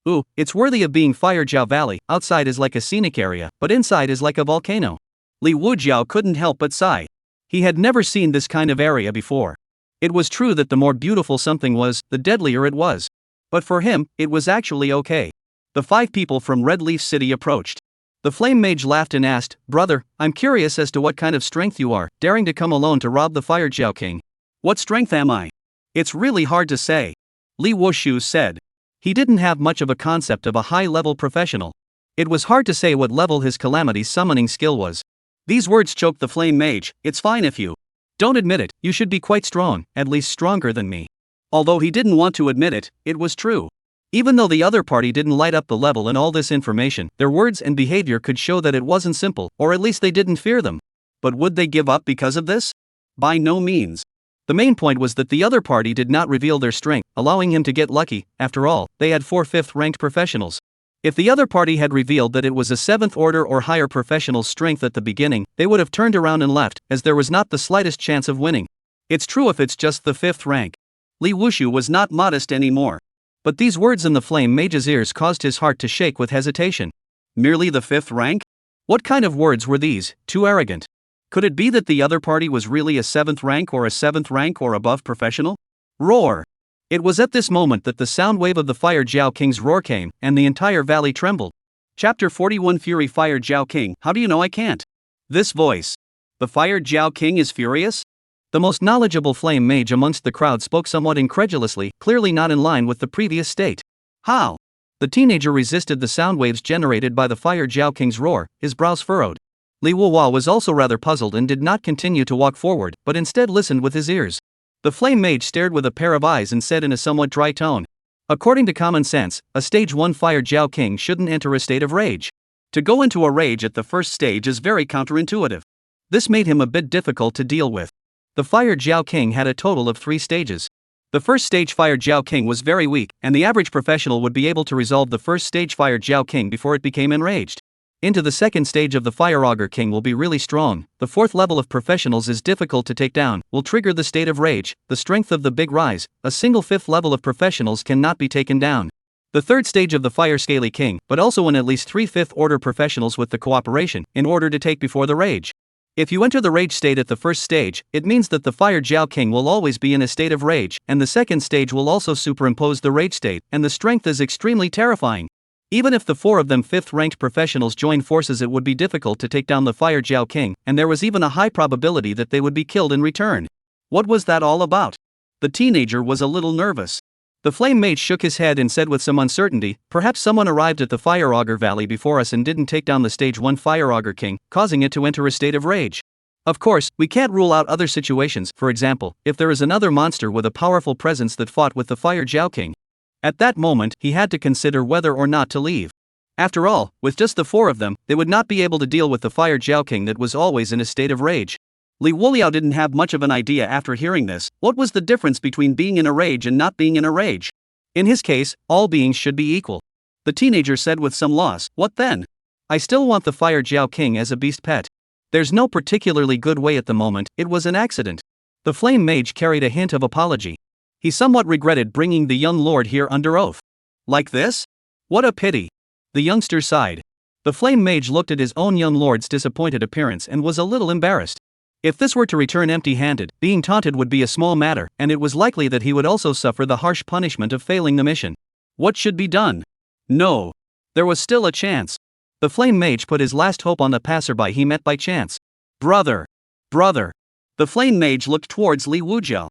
Ooh, it's worthy of being Fire Jiao Valley, outside is like a scenic area, but inside is like a volcano. Liuji couldn't help but sigh. He had never seen this kind of area before. It was true that the more beautiful something was, the deadlier it was. But for him, it was actually okay. The 5 people from Redleaf City approached. The flame mage laughed and asked, Brother, I'm curious as to what kind of strength you are, daring to come alone to rob the Fire Jiao King. What strength am I? It's really hard to say. Liuji said. He didn't have much of a concept of a high-level professional. It was hard to say what level his calamity summoning skill was. These words choked the flame mage. It's fine if you don't admit it, you should be quite strong, at least stronger than me. Although he didn't want to admit it, it was true. Even though the other party didn't light up the level in all this information, their words and behavior could show that it wasn't simple, or at least they didn't fear them. But would they give up because of this? By no means. The main point was that the other party did not reveal their strength, allowing him to get lucky. After all, they had 4 5th-ranked professionals. If the other party had revealed that it was a 7th order or higher professional's strength at the beginning, they would have turned around and left, as there was not the slightest chance of winning. It's true if it's just the 5th rank. Liuji was not modest anymore. But these words in the flame mage's ears caused his heart to shake with hesitation. Merely the 5th rank? What kind of words were these? Too arrogant. Could it be that the other party was really a 7th rank or a 7th rank or above professional? Roar! It was at this moment that the sound wave of the Fire Jiao King's roar came, and the entire valley trembled. Chapter 41 Fury Fire Jiao King. How do you know I can't? This voice. The Fire Jiao King is furious? The most knowledgeable flame mage amongst the crowd spoke somewhat incredulously, clearly not in line with the previous state. How? The teenager resisted the sound waves generated by the Fire Jiao King's roar, his brows furrowed. Liuji was also rather puzzled and did not continue to walk forward, but instead listened with his ears. The flame mage stared with a pair of eyes and said in a somewhat dry tone, According to common sense, a stage 1 Fire Jiao King shouldn't enter a state of rage. To go into a rage at the first stage is very counterintuitive. This made him a bit difficult to deal with. The Fire Jiao King had a total of 3 stages. The first stage Fire Jiao King was very weak, and the average professional would be able to resolve the first stage Fire Jiao King before it became enraged. Into the second stage of the Fire Augur King will be really strong. The 4th level of professionals is difficult to take down, will trigger the state of rage, the strength of the big rise. A single 5th level of professionals cannot be taken down. The third stage of the Fire Scaly King, but also in at least 3 5th order professionals with the cooperation, in order to take before the rage. If you enter the rage state at the first stage, it means that the Fire Jiao King will always be in a state of rage, and the second stage will also superimpose the rage state, and the strength is extremely terrifying. Even if the 4 of them 5th ranked professionals join forces, it would be difficult to take down the Fire Jiao King, and there was even a high probability that they would be killed in return. What was that all about? The teenager was a little nervous. The Flame Mage shook his head and said with some uncertainty, "Perhaps someone arrived at the Fire Augur Valley before us and didn't take down the Stage 1 Fire Augur King, causing it to enter a state of rage. Of course, we can't rule out other situations, for example, if there is another monster with a powerful presence that fought with the Fire Jiao King." At that moment, he had to consider whether or not to leave. After all, with just the 4 of them, they would not be able to deal with the Fire Jiao King that was always in a state of rage. Liuji didn't have much of an idea after hearing this. What was the difference between being in a rage and not being in a rage? In his case, all beings should be equal. The teenager said with some loss, "What then? I still want the Fire Jiao King as a beast pet. There's no particularly good way at the moment, it was an accident." The Flame Mage carried a hint of apology. He somewhat regretted bringing the young lord here under oath. Like this? What a pity. The youngster sighed. The Flame Mage looked at his own young lord's disappointed appearance and was a little embarrassed. If this were to return empty-handed, being taunted would be a small matter, and it was likely that he would also suffer the harsh punishment of failing the mission. What should be done? No. There was still a chance. The Flame Mage put his last hope on the passerby he met by chance. Brother! Brother! The Flame Mage looked towards Liuji.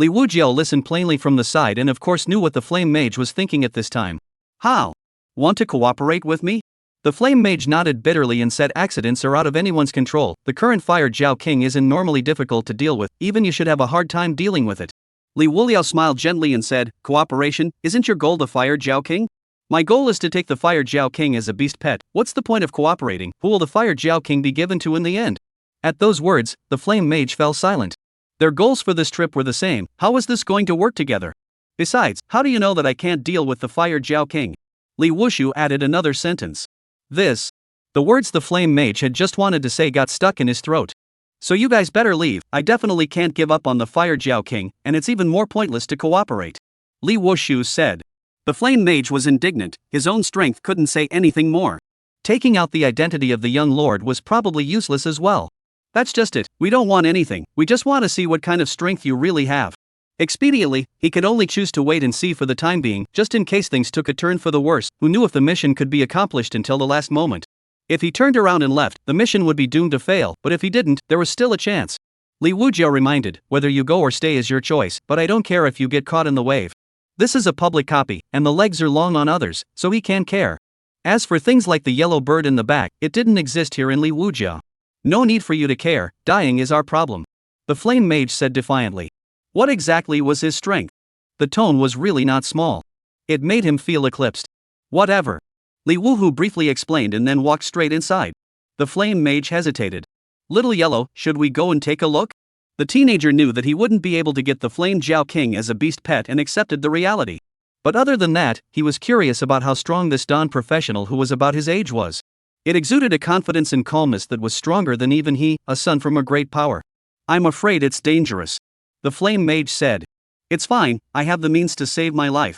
Liuji listened plainly from the side and of course knew what the Flame Mage was thinking at this time. How? Want to cooperate with me? The Flame Mage nodded bitterly and said, "Accidents are out of anyone's control. The current Fire Jiao King isn't normally difficult to deal with, even you should have a hard time dealing with it." Liuji smiled gently and said, "Cooperation, isn't your goal the Fire Jiao King? My goal is to take the Fire Jiao King as a beast pet. What's the point of cooperating? Who will the Fire Jiao King be given to in the end?" At those words, the Flame Mage fell silent. Their goals for this trip were the same. How was this going to work together? Besides, how do you know that I can't deal with the Fire Jiao King? Liuji added another sentence. The words the Flame Mage had just wanted to say got stuck in his throat. "So you guys better leave. I definitely can't give up on the Fire Jiao King, and it's even more pointless to cooperate," Liuji said. The Flame Mage was indignant, his own strength couldn't say anything more. Taking out the identity of the young lord was probably useless as well. "That's just it, we don't want anything, we just want to see what kind of strength you really have." Expediently, he could only choose to wait and see for the time being, just in case things took a turn for the worse. Who knew if the mission could be accomplished until the last moment? If he turned around and left, the mission would be doomed to fail, but if he didn't, there was still a chance. Liuji reminded, "Whether you go or stay is your choice, but I don't care if you get caught in the wave. This is a public copy, and the legs are long on others, so he can't care. As for things like the yellow bird in the back, it didn't exist here in Liuji. No need for you to care, dying is our problem," the Flame Mage said defiantly. What exactly was his strength? The tone was really not small. It made him feel eclipsed. Whatever. Liuji briefly explained and then walked straight inside. The Flame Mage hesitated. "Little Yellow, should we go and take a look?" The teenager knew that he wouldn't be able to get the Flame Jiao King as a beast pet and accepted the reality. But other than that, he was curious about how strong this Dawn professional who was about his age was. It exuded a confidence and calmness that was stronger than even he, a son from a great power. "I'm afraid it's dangerous," the Flame Mage said. "It's fine, I have the means to save my life."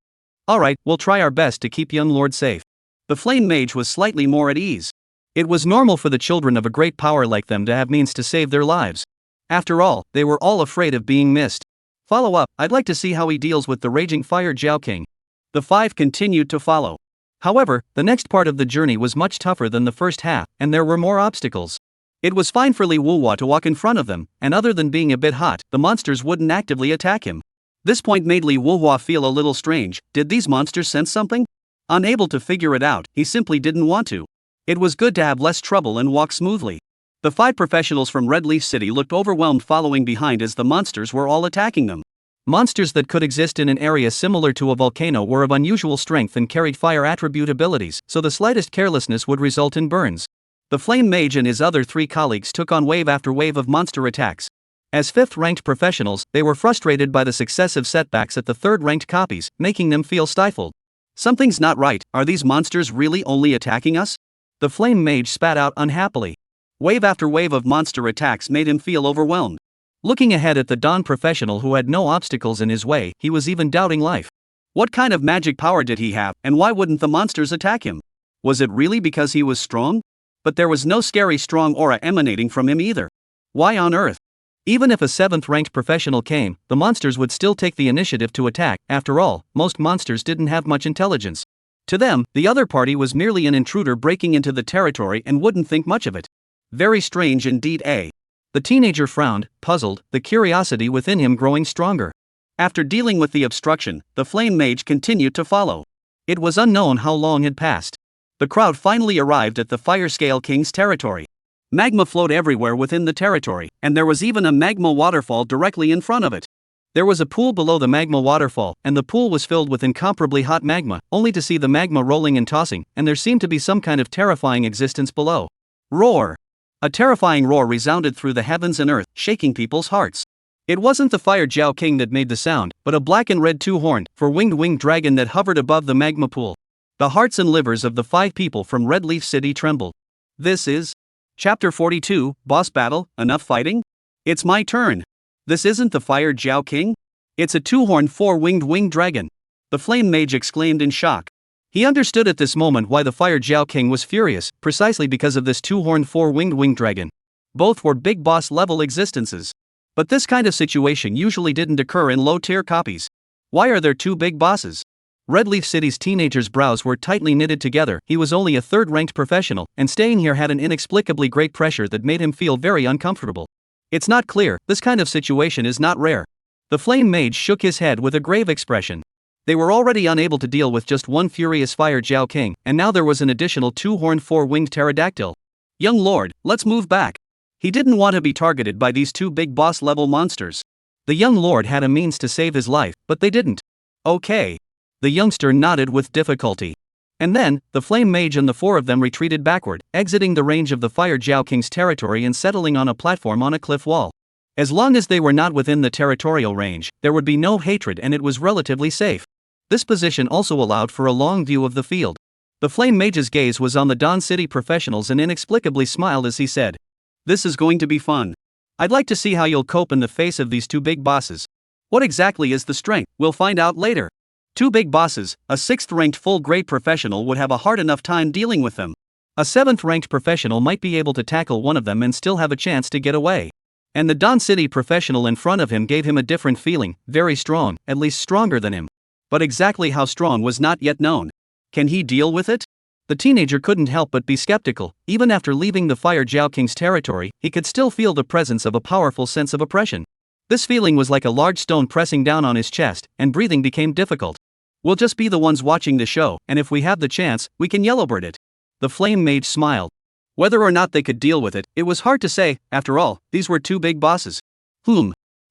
"Alright, we'll try our best to keep young lord safe." The Flame Mage was slightly more at ease. It was normal for the children of a great power like them to have means to save their lives. After all, they were all afraid of being missed. "Follow up, I'd like to see how he deals with the raging Fire Jiao King." The 5 continued to follow. However, the next part of the journey was much tougher than the first half, and there were more obstacles. It was fine for Liuji to walk in front of them, and other than being a bit hot, the monsters wouldn't actively attack him. This point made Liuji feel a little strange. Did these monsters sense something? Unable to figure it out, he simply didn't want to. It was good to have less trouble and walk smoothly. The 5 professionals from Red Leaf City looked overwhelmed following behind as the monsters were all attacking them. Monsters that could exist in an area similar to a volcano were of unusual strength and carried fire attribute abilities, so the slightest carelessness would result in burns. The Flame Mage and his other 3 colleagues took on wave after wave of monster attacks. As 5th-ranked professionals, they were frustrated by the successive setbacks at the 3rd-ranked copies, making them feel stifled. "Something's not right, are these monsters really only attacking us?" The Flame Mage spat out unhappily. Wave after wave of monster attacks made him feel overwhelmed. Looking ahead at the Dawn professional who had no obstacles in his way, he was even doubting life. What kind of magic power did he have, and why wouldn't the monsters attack him? Was it really because he was strong? But there was no scary strong aura emanating from him either. Why on earth? Even if a 7th ranked professional came, the monsters would still take the initiative to attack. After all, most monsters didn't have much intelligence. To them, the other party was merely an intruder breaking into the territory and wouldn't think much of it. Very strange indeed, eh? The teenager frowned, puzzled, the curiosity within him growing stronger. After dealing with the obstruction, the flame mage continued to follow. It was unknown how long had passed. The crowd finally arrived at the Fire Scale King's territory. Magma flowed everywhere within the territory, and there was even a magma waterfall directly in front of it. There was a pool below the magma waterfall, and the pool was filled with incomparably hot magma, only to see the magma rolling and tossing, and there seemed to be some kind of terrifying existence below. Roar! A terrifying roar resounded through the heavens and earth, shaking people's hearts. It wasn't the Fire Jiao King that made the sound, but a black and red two-horned, four-winged dragon that hovered above the magma pool. The hearts and livers of the 5 people from Red Leaf City trembled. This is Chapter 42, Boss Battle. Enough fighting? It's my turn. This isn't the Fire Jiao King? It's a two-horned four-winged dragon. The flame mage exclaimed in shock. He understood at this moment why the Fire Jiao King was furious, precisely because of this two-horned four-winged dragon. Both were big boss-level existences. But this kind of situation usually didn't occur in low-tier copies. Why are there 2 big bosses? Red Leaf City's teenager's brows were tightly knitted together. He was only a 3rd-ranked professional, and staying here had an inexplicably great pressure that made him feel very uncomfortable. It's not clear, this kind of situation is not rare. The flame mage shook his head with a grave expression. They were already unable to deal with just one furious Fire Jiao King, and now there was an additional 2-horned four-winged pterodactyl. Young lord, let's move back. He didn't want to be targeted by these 2 big boss-level monsters. The young lord had a means to save his life, but they didn't. Okay. The youngster nodded with difficulty. And then, the flame mage and the 4 of them retreated backward, exiting the range of the Fire Jiao King's territory and settling on a platform on a cliff wall. As long as they were not within the territorial range, there would be no hatred and it was relatively safe. This position also allowed for a long view of the field. The flame mage's gaze was on the Dawn City professionals and inexplicably smiled as he said, "This is going to be fun. I'd like to see how you'll cope in the face of these 2 big bosses. What exactly is the strength? We'll find out later. 2 big bosses, a 6th-ranked full-grade professional would have a hard enough time dealing with them. A 7th-ranked professional might be able to tackle one of them and still have a chance to get away. And the Dawn City professional in front of him gave him a different feeling, very strong, at least stronger than him. But exactly how strong was not yet known. Can he deal with it? The teenager couldn't help but be skeptical. Even after leaving the Fire Jiao King's territory, he could still feel the presence of a powerful sense of oppression. This feeling was like a large stone pressing down on his chest, and breathing became difficult. We'll just be the ones watching the show, and if we have the chance, we can yellowbird it. The flame mage smiled. Whether or not they could deal with it, it was hard to say. After all, these were 2 big bosses.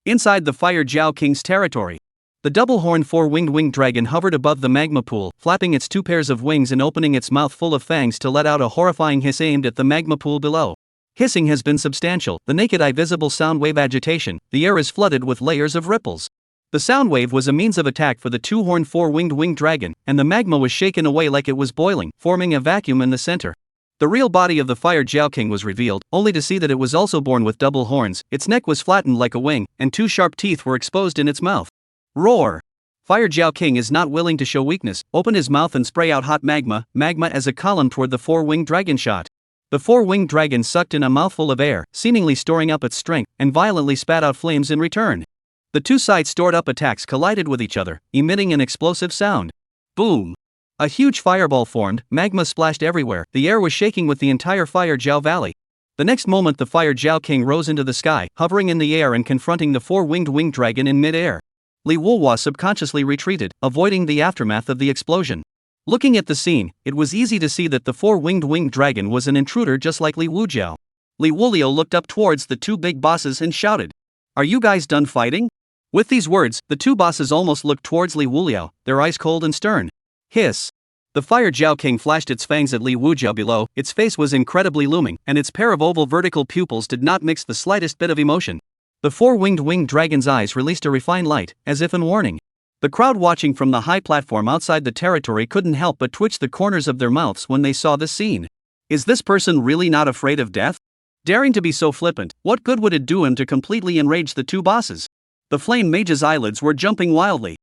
Inside the Fire Jiao King's territory. The double-horned four-winged dragon hovered above the magma pool, flapping its 2 pairs of wings and opening its mouth full of fangs to let out a horrifying hiss aimed at the magma pool below. Hissing has been substantial, the naked eye visible sound wave agitation. The air is flooded with layers of ripples. The sound wave was a means of attack for the 2-horned four-winged dragon, and the magma was shaken away like it was boiling, forming a vacuum in the center. The real body of the Fire Jiao King was revealed, only to see that it was also born with double horns. Its neck was flattened like a wing, and 2 sharp teeth were exposed in its mouth. Roar! Fire Jiao King is not willing to show weakness, opened his mouth and spray out hot magma as a column toward the four-winged dragon shot. The four-winged dragon sucked in a mouthful of air, seemingly storing up its strength, and violently spat out flames in return. The 2 sides stored up attacks collided with each other, emitting an explosive sound. Boom! A huge fireball formed, magma splashed everywhere, the air was shaking with the entire Fire Jiao Valley. The next moment the Fire Jiao King rose into the sky, hovering in the air and confronting the four-winged dragon in mid-air. Liuji subconsciously retreated, avoiding the aftermath of the explosion. Looking at the scene, it was easy to see that the four-winged dragon was an intruder just like Liuji. Liuji looked up towards the 2 big bosses and shouted, "Are you guys done fighting?" With these words, the 2 bosses almost looked towards Liuji, their eyes cold and stern. Hiss! The Fire Jiao King flashed its fangs at Liuji below. Its face was incredibly looming, and its pair of oval vertical pupils did not mix the slightest bit of emotion. The four-winged dragon's eyes released a refined light, as if in warning. The crowd watching from the high platform outside the territory couldn't help but twitch the corners of their mouths when they saw this scene. Is this person really not afraid of death? Daring to be so flippant, what good would it do him to completely enrage the 2 bosses? The flame mage's eyelids were jumping wildly.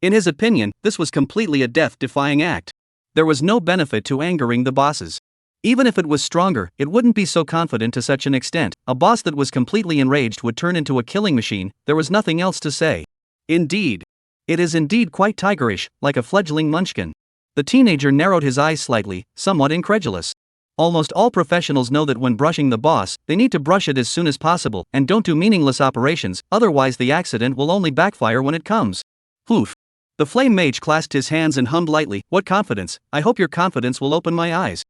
In his opinion, this was completely a death-defying act. There was no benefit to angering the bosses. Even if it was stronger, it wouldn't be so confident to such an extent. A boss that was completely enraged would turn into a killing machine. There was nothing else to say. Indeed. It is indeed quite tigerish, like a fledgling munchkin. The teenager narrowed his eyes slightly, somewhat incredulous. Almost all professionals know that when brushing the boss, they need to brush it as soon as possible, and don't do meaningless operations, otherwise the accident will only backfire when it comes. Oof. The flame mage clasped his hands and hummed lightly, "What confidence, I hope your confidence will open my eyes."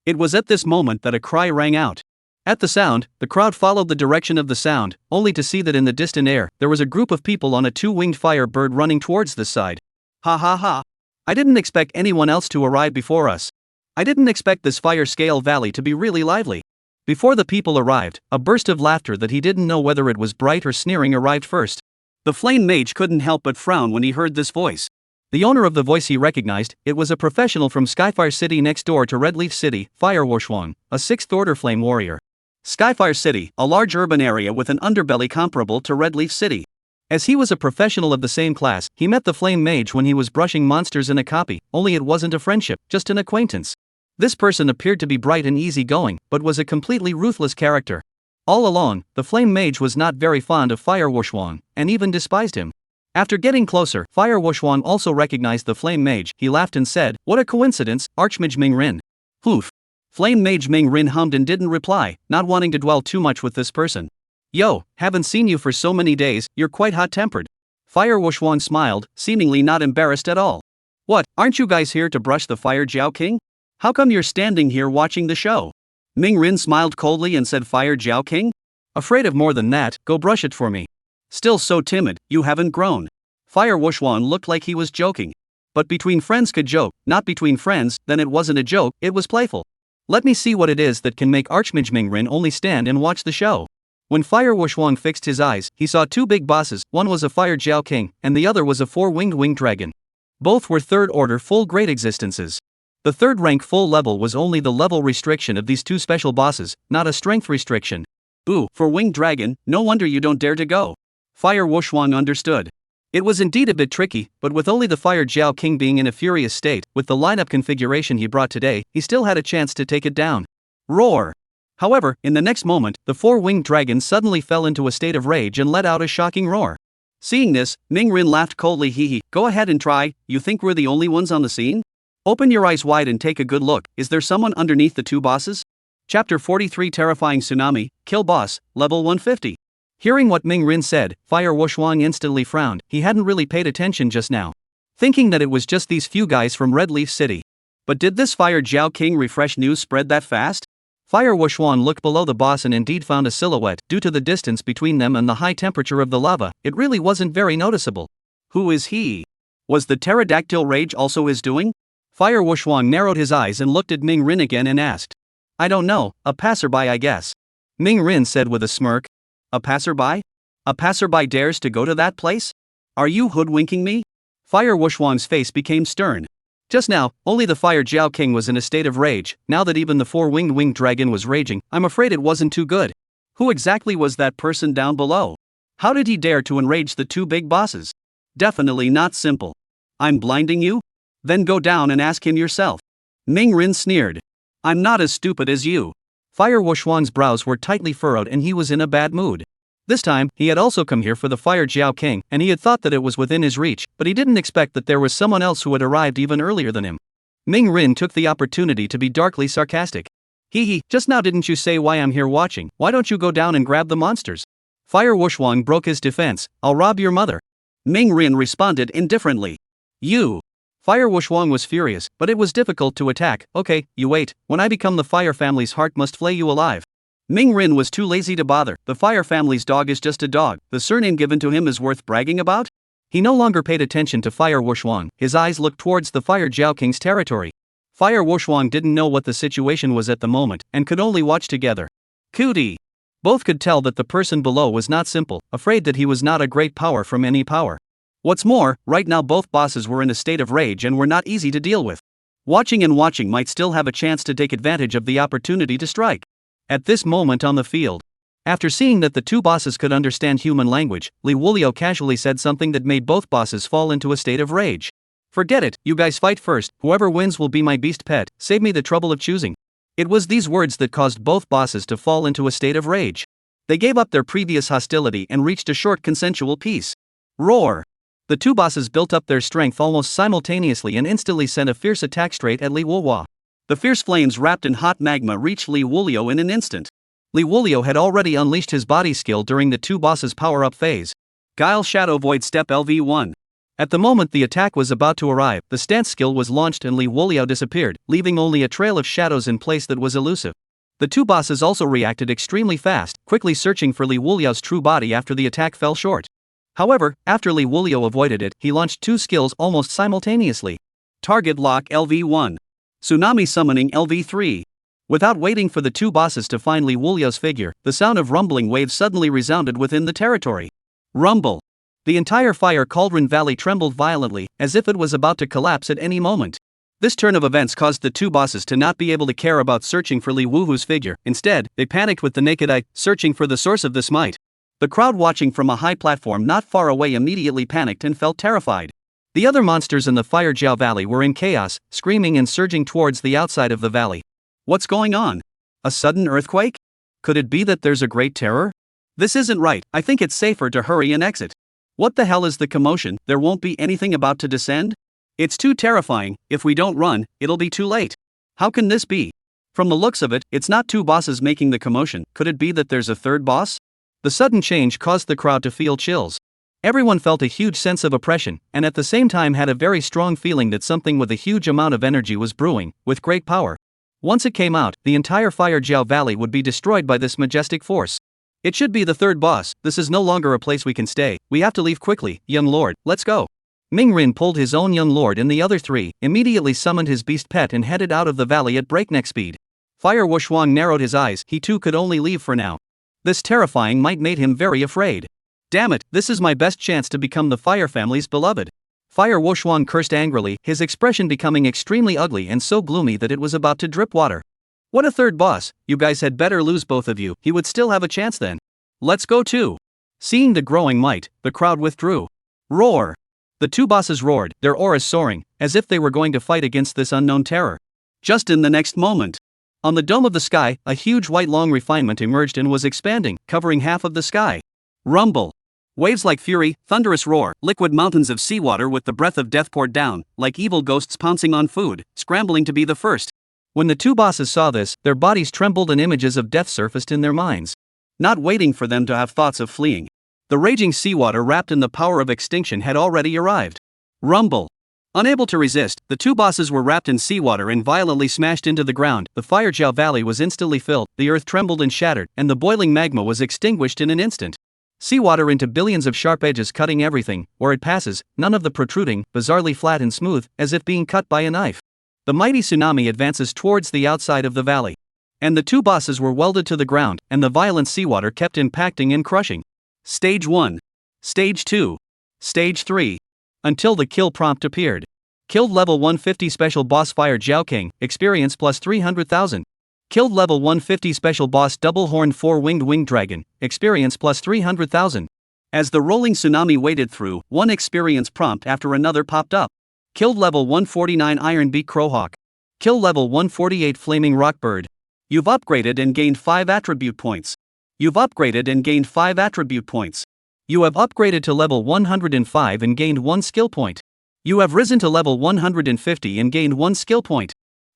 It was at this moment that a cry rang out. At the sound, the crowd followed the direction of the sound, only to see that in the distant air, there was a group of people on a two-winged fire bird running towards this side. Ha ha ha. I didn't expect anyone else to arrive before us. I didn't expect this fire scale valley to be really lively. Before the people arrived, a burst of laughter that he didn't know whether it was bright or sneering arrived first. The flame mage couldn't help but frown when he heard this voice. The owner of the voice he recognized, it was a professional from Skyfire City next door to Red Leaf City, Fire Wushwang, a 6th order flame warrior. Skyfire City, a large urban area with an underbelly comparable to Red Leaf City. As he was a professional of the same class, he met the flame mage when he was brushing monsters in a copy, only it wasn't a friendship, just an acquaintance. This person appeared to be bright and easygoing, but was a completely ruthless character. All along, the flame mage was not very fond of Fire Wushwang, and even despised him. After getting closer, Fire Wushwang also recognized the flame mage. He laughed and said, "What a coincidence, Archmage Ming Rin." Oof. Flame mage Ming Rin hummed and didn't reply, not wanting to dwell too much with this person. "Yo, haven't seen you for so many days, you're quite hot-tempered." Fire Wushwang smiled, seemingly not embarrassed at all. "What, aren't you guys here to brush the fire Jiao King? How come you're standing here watching the show?" Ming Rin smiled coldly and said, "Fire Jiao King? Afraid of more than that, go brush it for me." "Still so timid, you haven't grown." Fire Wushwang looked like he was joking. But between friends could joke, not between friends, then it wasn't a joke, it was playful. Let me see what it is that can make Archmage Ming Rin only stand and watch the show. When Fire Wushwang fixed his eyes, he saw two big bosses, one was a Fire Jiao King, and the other was a four-winged dragon. Both were third-order full-grade existences. The third-rank full level was only the level restriction of these two special bosses, not a strength restriction. Boo, for winged dragon, no wonder you don't dare to go. Fire Wushwang understood. It was indeed a bit tricky, but with only the Fire Jiao King being in a furious state, with the lineup configuration he brought today, he still had a chance to take it down. Roar! However, in the next moment, the four-winged dragon suddenly fell into a state of rage and let out a shocking roar. Seeing this, Ming Rin laughed coldly. Hee, go ahead and try, you think we're the only ones on the scene? Open your eyes wide and take a good look, is there someone underneath the two bosses? Chapter 43 Terrifying Tsunami, Kill Boss, Level 150. Hearing what Ming Rin said, Fire Wushwang instantly frowned. He hadn't really paid attention just now, thinking that it was just these few guys from Red Leaf City. But did this Fire Jiao King refresh news spread that fast? Fire Wushwang looked below the boss and indeed found a silhouette. Due to the distance between them and the high temperature of the lava, it really wasn't very noticeable. Who is he? Was the pterodactyl rage also his doing? Fire Wushwang narrowed his eyes and looked at Ming Rin again and asked. "I don't know, a passerby I guess." Ming Rin said with a smirk. "A passerby? A passerby dares to go to that place? Are you hoodwinking me?" Fire Wushwang's face became stern. Just now, only the Fire Jiao King was in a state of rage. Now that even the four-winged dragon was raging, I'm afraid it wasn't too good. Who exactly was that person down below? How did he dare to enrage the two big bosses? Definitely not simple. I'm blinding you? Then go down and ask him yourself. Ming Rin sneered. I'm not as stupid as you. Fire Wushwang's brows were tightly furrowed and he was in a bad mood. This time, he had also come here for the Fire Jiao King, and he had thought that it was within his reach, but he didn't expect that there was someone else who had arrived even earlier than him. Ming Rin took the opportunity to be darkly sarcastic. Hee, just now didn't you say why I'm here watching? Why don't you go down and grab the monsters? Fire Wushwang broke his defense. I'll rob your mother. Ming Rin responded indifferently. You. Fire Wushwang was furious, but it was difficult to attack. Okay, you wait, when I become the Fire family's heart must flay you alive. Ming Rin was too lazy to bother. The Fire family's dog is just a dog. The surname given to him is worth bragging about? He no longer paid attention to Fire Wushwang. His eyes looked towards the Fire Jiao King's territory. Fire Wushwang didn't know what the situation was at the moment, and could only watch together. Cootie! Both could tell that the person below was not simple, afraid that he was not a great power from any power. What's more, right now both bosses were in a state of rage and were not easy to deal with. Watching might still have a chance to take advantage of the opportunity to strike. At this moment on the field, After seeing that the two bosses could understand human language, Liuji casually said something that made both bosses fall into a state of rage. "Forget it, you guys fight first, whoever wins will be my beast pet, save me the trouble of choosing." It was these words that caused both bosses to fall into a state of rage. They gave up their previous hostility and reached a short consensual peace. Roar! The two bosses built up their strength almost simultaneously and instantly sent a fierce attack straight at Liuji. The fierce flames wrapped in hot magma reached Liuji in an instant. Liuji had already unleashed his body skill during the two bosses' power-up phase. Guile Shadow Void Step LV1. At the moment the attack was about to arrive, the stance skill was launched and Liuji disappeared, leaving only a trail of shadows in place that was elusive. The two bosses also reacted extremely fast, quickly searching for Liuji's true body after the attack fell short. However, after Liuji avoided it, he launched two skills almost simultaneously. Target Lock LV1. Tsunami Summoning LV3. Without waiting for the two bosses to find Liuji's figure, the sound of rumbling waves suddenly resounded within the territory. Rumble! The entire Fire Cauldron Valley trembled violently, as if it was about to collapse at any moment. This turn of events caused the two bosses to not be able to care about searching for Liuji's figure. Instead, they panicked with the naked eye, searching for the source of this might. The crowd watching from a high platform not far away immediately panicked and felt terrified. The other monsters in the Fire Jiao Valley were in chaos, screaming and surging towards the outside of the valley. What's going on? A sudden earthquake? Could it be that there's a great terror? This isn't right, I think it's safer to hurry and exit. What the hell is the commotion? There won't be anything about to descend? It's too terrifying, if we don't run, it'll be too late. How can this be? From the looks of it, it's not two bosses making the commotion, could it be that there's a third boss? The sudden change caused the crowd to feel chills. Everyone felt a huge sense of oppression, and at the same time had a very strong feeling that something with a huge amount of energy was brewing, with great power. Once it came out, the entire Fire Jiao Valley would be destroyed by this majestic force. It should be the third boss, this is no longer a place we can stay, we have to leave quickly, young lord, let's go. Mingrin pulled his own young lord and the other three, immediately summoned his beast pet and headed out of the valley at breakneck speed. Fire Wushuang narrowed his eyes, he too could only leave for now. This terrifying might made him very afraid. Damn it, this is my best chance to become the Fire family's beloved. Fire Wushuang cursed angrily, his expression becoming extremely ugly and so gloomy that it was about to drip water. What a third boss, you guys had better lose both of you, he would still have a chance then. Let's go too. Seeing the growing might, the crowd withdrew. Roar! The two bosses roared, their auras soaring, as if they were going to fight against this unknown terror. Just in the next moment. On the dome of the sky, a huge white long refinement emerged and was expanding, covering half of the sky. Rumble! Waves like fury, thunderous roar, liquid mountains of seawater with the breath of death poured down, like evil ghosts pouncing on food, scrambling to be the first. When the two bosses saw this, their bodies trembled and images of death surfaced in their minds. Not waiting for them to have thoughts of fleeing. The raging seawater wrapped in the power of extinction had already arrived. Rumble! Unable to resist, the two bosses were wrapped in seawater and violently smashed into the ground. The Fire Jiao Valley was instantly filled, the earth trembled and shattered, and the boiling magma was extinguished in an instant. Seawater into billions of sharp edges cutting everything, where it passes, none of the protruding, bizarrely flat and smooth, as if being cut by a knife. The mighty tsunami advances towards the outside of the valley. And the two bosses were welded to the ground, and the violent seawater kept impacting and crushing. Stage 1. Stage 2. Stage 3. Until the kill prompt appeared. Killed level 150 special boss Fire Jiao King, experience plus 300,000. Killed level 150 special boss Double Horn 4-Winged Winged Dragon, experience plus 300,000. As the rolling tsunami waded through, one experience prompt after another popped up. Killed level 149 Iron Beak Crowhawk. Kill level 148 Flaming Rock Bird. You've upgraded and gained 5 attribute points. You've upgraded and gained 5 attribute points. You have upgraded to level 105 and gained 1 skill point. You have risen to level 150 and gained 1 skill point.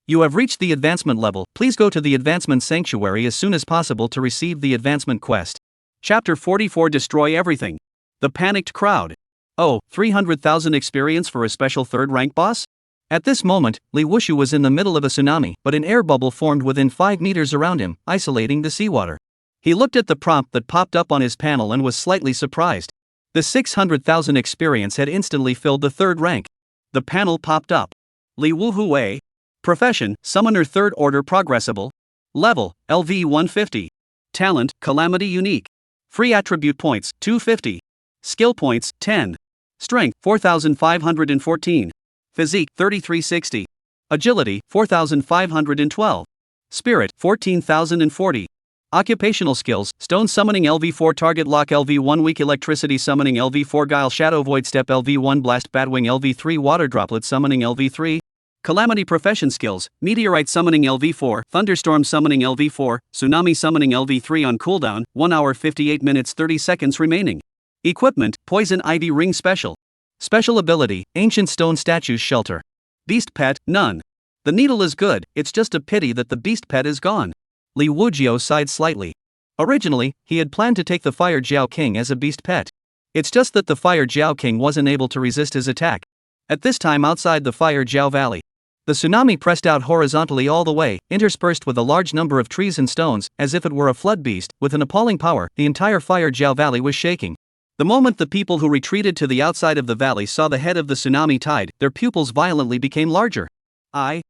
You have reached the advancement level, please go to the advancement sanctuary as soon as possible to receive the advancement quest. Chapter 44 Destroy Everything. The panicked crowd. Oh, 300,000 experience for a special third rank boss? At this moment, Liuji was in the middle of a tsunami, but an air bubble formed within 5 meters around him, isolating the seawater. He looked at the prompt that popped up on his panel and was slightly surprised. The 600,000 experience had instantly filled the third rank. The panel popped up. Liuji. Profession, Summoner 3rd Order Progressible. Level, LV 150. Talent, Calamity Unique. Free attribute points, 250. Skill points, 10. Strength, 4,514. Physique, 3,360. Agility, 4,512. Spirit, 14,040. Occupational skills: Stone Summoning LV4 Target Lock LV1 Weak Electricity Summoning LV4 Guile Shadow Void Step LV1 Blast Batwing LV3 Water Droplet Summoning LV3 Calamity Profession Skills: Meteorite Summoning LV4 Thunderstorm Summoning LV4 Tsunami Summoning LV3 on cooldown, 1 hour 58 minutes 30 seconds remaining. Equipment: Poison Ivy Ring Special. Special ability: Ancient Stone Statues Shelter. Beast Pet: None. The needle is good, it's just a pity that the beast pet is gone. Liuji sighed slightly. Originally, he had planned to take the Fire Jiao King as a beast pet. It's just that the Fire Jiao King wasn't able to resist his attack. At this time outside the Fire Jiao Valley, the tsunami pressed out horizontally all the way, interspersed with a large number of trees and stones, as if it were a flood beast. With an appalling power, the entire Fire Jiao Valley was shaking. The moment the people who retreated to the outside of the valley saw the head of the tsunami tide, their pupils violently became larger. A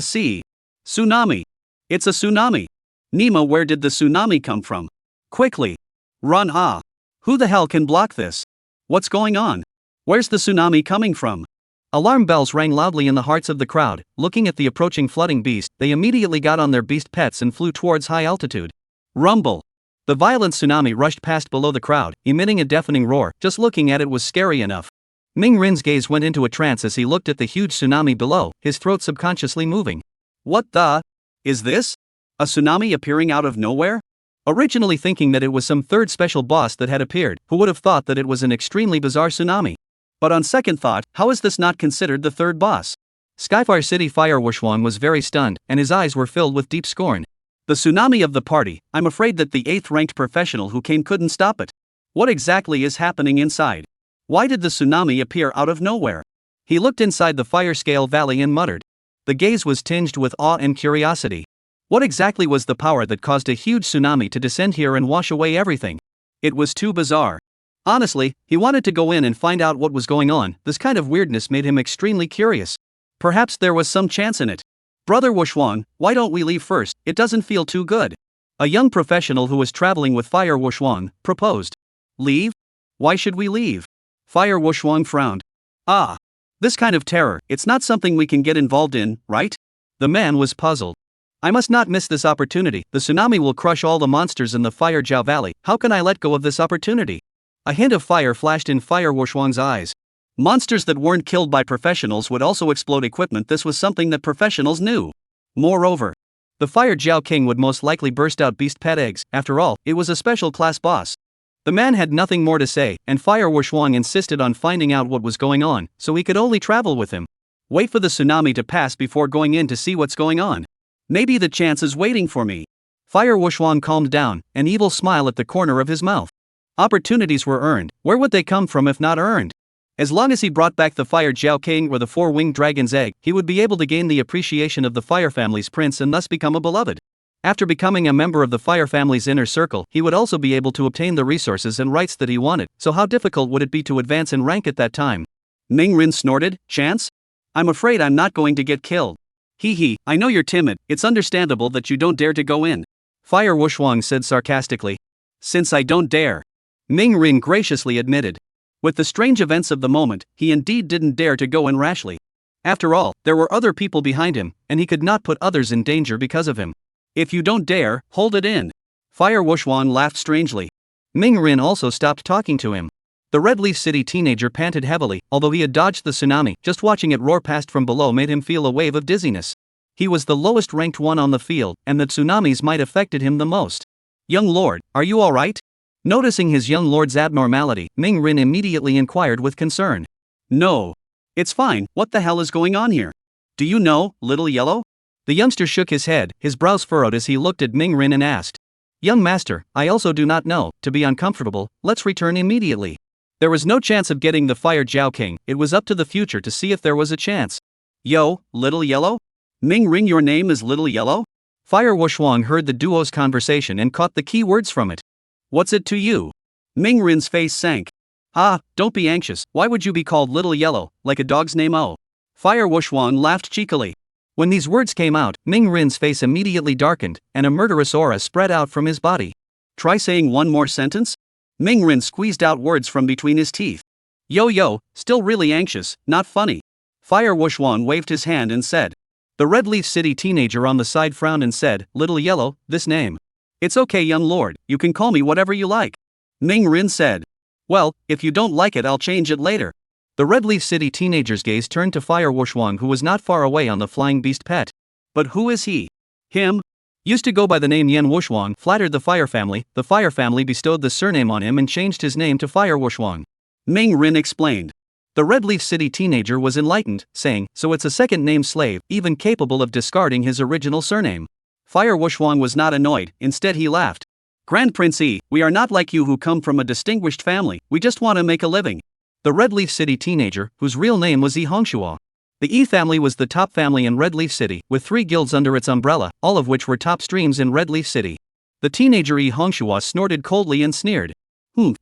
sea. Tsunami. It's a tsunami. Nima, where did the tsunami come from? Quickly. Run. Who the hell can block this? What's going on? Where's the tsunami coming from? Alarm bells rang loudly in the hearts of the crowd. Looking at the approaching flooding beast, they immediately got on their beast pets and flew towards high altitude. Rumble. The violent tsunami rushed past below the crowd, emitting a deafening roar. Just looking at it was scary enough. Ming Rin's gaze went into a trance as he looked at the huge tsunami below, his throat subconsciously moving. What the? Is this? A tsunami appearing out of nowhere? Originally thinking that it was some third special boss that had appeared, who would have thought that it was an extremely bizarre tsunami? But on second thought, how is this not considered the third boss? Skyfire City Fire Wushwang was very stunned, and his eyes were filled with deep scorn. The tsunami of the party, I'm afraid that the 8th ranked professional who came couldn't stop it. What exactly is happening inside? Why did the tsunami appear out of nowhere? He looked inside the Fire Scale Valley and muttered. The gaze was tinged with awe and curiosity. What exactly was the power that caused a huge tsunami to descend here and wash away everything? It was too bizarre. Honestly, he wanted to go in and find out what was going on. This kind of weirdness made him extremely curious. Perhaps there was some chance in it. Brother Wushwang, why don't we leave first? It doesn't feel too good. A young professional who was traveling with Fire Wushwang proposed. Leave? Why should we leave? Fire Wushwang frowned. This kind of terror, it's not something we can get involved in, right? The man was puzzled. I must not miss this opportunity. The tsunami will crush all the monsters in the Fire Jiao Valley. How can I let go of this opportunity? A hint of fire flashed in Fire Wushwang's eyes. Monsters that weren't killed by professionals would also explode equipment. This was something that professionals knew. Moreover, the Fire Jiao King would most likely burst out beast pet eggs. After all, it was a special class boss. The man had nothing more to say, and Fire Wushwang insisted on finding out what was going on, so he could only travel with him. Wait for the tsunami to pass before going in to see what's going on. Maybe the chance is waiting for me. Fire Wushwang calmed down, an evil smile at the corner of his mouth. Opportunities were earned. Where would they come from if not earned? As long as he brought back the Fire Jiao King or the Four-Winged Dragon's Egg, he would be able to gain the appreciation of the Fire Family's prince and thus become a beloved. After becoming a member of the Fire Family's inner circle, he would also be able to obtain the resources and rights that he wanted, so how difficult would it be to advance in rank at that time? Ming Rin snorted. Chance? I'm afraid I'm not going to get killed. Hee, I know you're timid, it's understandable that you don't dare to go in. Fire Wushwang said sarcastically. Since I don't dare. Ming Rin graciously admitted. With the strange events of the moment, he indeed didn't dare to go in rashly. After all, there were other people behind him, and he could not put others in danger because of him. If you don't dare, hold it in. Fire Wushwang laughed strangely. Ming Rin also stopped talking to him. The Red Leaf City teenager panted heavily. Although he had dodged the tsunami, just watching it roar past from below made him feel a wave of dizziness. He was the lowest ranked one on the field, and the tsunamis might affected him the most. Young lord, are you alright? Noticing his young lord's abnormality, Ming Rin immediately inquired with concern. No. It's fine, what the hell is going on here? Do you know, Little Yellow? The youngster shook his head, his brows furrowed as he looked at Ming Rin and asked. Young master, I also do not know. To be uncomfortable, let's return immediately. There was no chance of getting the Fire Jiao King, it was up to the future to see if there was a chance. Yo, Little Yellow? Ming Rin, your name is Little Yellow? Fire Wushwang heard the duo's conversation and caught the key words from it. What's it to you? Ming Rin's face sank. Don't be anxious, why would you be called Little Yellow, like a dog's name? Fire Wushwang laughed cheekily. When these words came out, Ming Rin's face immediately darkened, and a murderous aura spread out from his body. Try saying one more sentence? Ming Rin squeezed out words from between his teeth. Yo, still really anxious, not funny. Fire Wushwang waved his hand and said. The Red Leaf City teenager on the side frowned and said, Little Yellow, this name. It's okay, young lord, you can call me whatever you like. Ming Rin said. Well, if you don't like it, I'll change it later. The Red Leaf City teenager's gaze turned to Fire Wushwang, who was not far away on the flying beast pet. But who is he? Him? Used to go by the name Yen Wushwang, flattered the Fire family. The Fire family bestowed the surname on him and changed his name to Fire Wushwang. Ming Rin explained. The Red Leaf City teenager was enlightened, saying, so it's a second-name slave, even capable of discarding his original surname. Fire Wushwang was not annoyed, instead he laughed. Grand Prince E, we are not like you who come from a distinguished family, we just want to make a living. The Red Leaf City teenager, whose real name was Yi Hongshua. The Yi family was the top family in Red Leaf City, with 3 guilds under its umbrella, all of which were top streams in Red Leaf City. The teenager Yi Hongshua snorted coldly and sneered.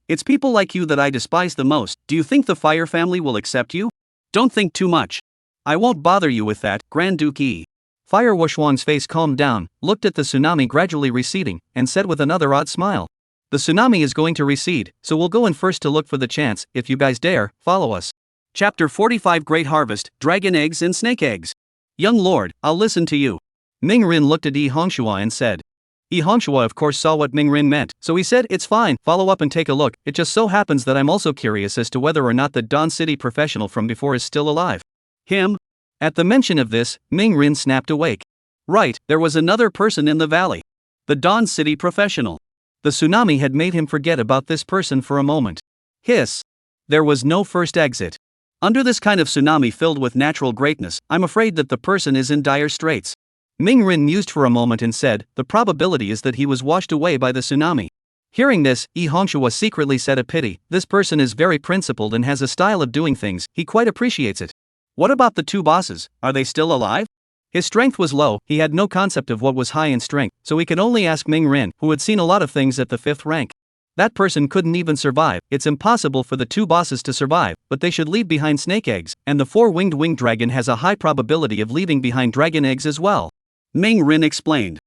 It's people like you that I despise the most. Do you think the Fire family will accept you? Don't think too much. I won't bother you with that, Grand Duke Yi. Fire Wushwang's face calmed down, looked at the tsunami gradually receding, and said with another odd smile. The tsunami is going to recede, so we'll go in first to look for the chance. If you guys dare, follow us. Chapter 45 Great Harvest, Dragon Eggs and Snake Eggs. Young lord, I'll listen to you. Ming Rin looked at Yi Hongshua and said. Yi Hongshua of course saw what Ming Rin meant, so he said, it's fine, follow up and take a look. It just so happens that I'm also curious as to whether or not the Dawn City professional from before is still alive. Him? At the mention of this, Ming Rin snapped awake. Right, there was another person in the valley. The Dawn City professional. The tsunami had made him forget about this person for a moment. Hiss. There was no first exit. Under this kind of tsunami filled with natural greatness, I'm afraid that the person is in dire straits. Ming Rin mused for a moment and said, the probability is that he was washed away by the tsunami. Hearing this, Yi Hongshua secretly said a pity, this person is very principled and has a style of doing things, he quite appreciates it. What about the 2 bosses, are they still alive? His strength was low, he had no concept of what was high in strength, so he could only ask Ming Rin, who had seen a lot of things at the 5th rank. That person couldn't even survive. It's impossible for the 2 bosses to survive, but they should leave behind snake eggs, and the 4-winged winged dragon has a high probability of leaving behind dragon eggs as well. Ming Rin explained.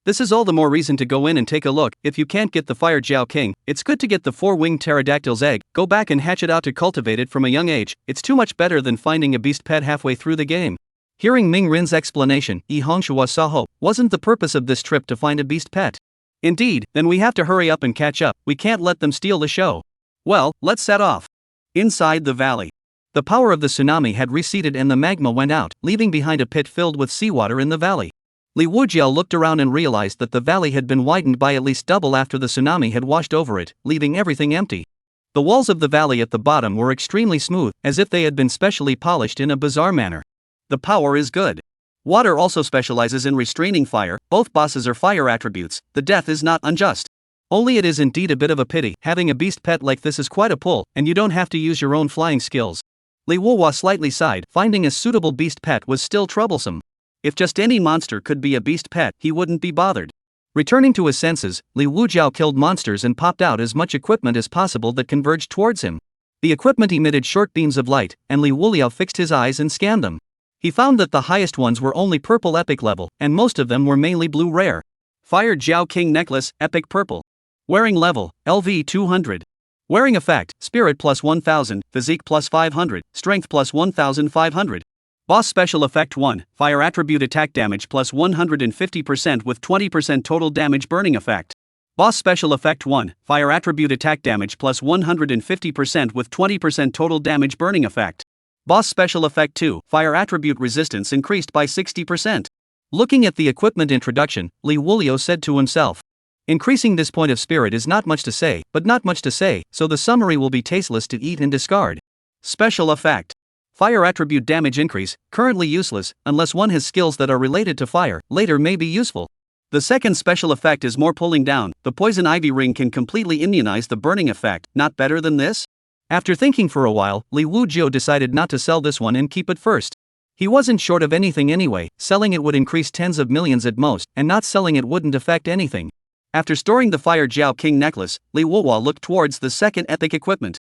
This is all the more reason to go in and take a look. If you can't get the Fire Jiao King, it's good to get the 4-winged pterodactyl's egg, go back and hatch it out to cultivate it from a young age. It's too much better than finding a beast pet halfway through the game. Hearing Ming Rin's explanation, Yi Hongshua saw hope. Wasn't the purpose of this trip to find a beast pet? Indeed, then we have to hurry up and catch up, we can't let them steal the show. Well, let's set off. Inside the valley. The power of the tsunami had receded and the magma went out, leaving behind a pit filled with seawater in the valley. Liuji looked around and realized that the valley had been widened by at least double after the tsunami had washed over it, leaving everything empty. The walls of the valley at the bottom were extremely smooth, as if they had been specially polished in a bizarre manner. The power is good. Water also specializes in restraining fire, both bosses are fire attributes, the death is not unjust. Only it is indeed a bit of a pity, having a beast pet like this is quite a pull, and you don't have to use your own flying skills. Li Wuhua slightly sighed, finding a suitable beast pet was still troublesome. If just any monster could be a beast pet, he wouldn't be bothered. Returning to his senses, Li Wujiao killed monsters and popped out as much equipment as possible that converged towards him. The equipment emitted short beams of light, and Li Wuliao fixed his eyes and scanned them. He found that the highest ones were only purple epic level, and most of them were mainly blue rare. Fire Jiao King Necklace, epic purple. Wearing level, LV 200. Wearing effect, Spirit plus 1000, Physique plus 500, Strength plus 1500. Boss Special Effect 1, Fire Attribute Attack Damage plus 150% with 20% total damage burning effect. Boss Special Effect 1, Fire Attribute Attack Damage plus 150% with 20% total damage burning effect. Boss Special Effect 2, Fire Attribute Resistance increased by 60%. Looking at the equipment introduction, Li Wuliao said to himself, increasing this point of spirit is not much to say, so the summary will be tasteless to eat and discard. Special Effect. Fire Attribute Damage Increase, currently useless, unless one has skills that are related to fire, later may be useful. The second special effect is more pulling down, the Poison Ivy Ring can completely immunize the burning effect, not better than this? After thinking for a while, Li Wujiao decided not to sell this one and keep it first. He wasn't short of anything anyway, selling it would increase tens of millions at most, and not selling it wouldn't affect anything. After storing the Fire Jiao King Necklace, Li Wuhua looked towards the second epic equipment.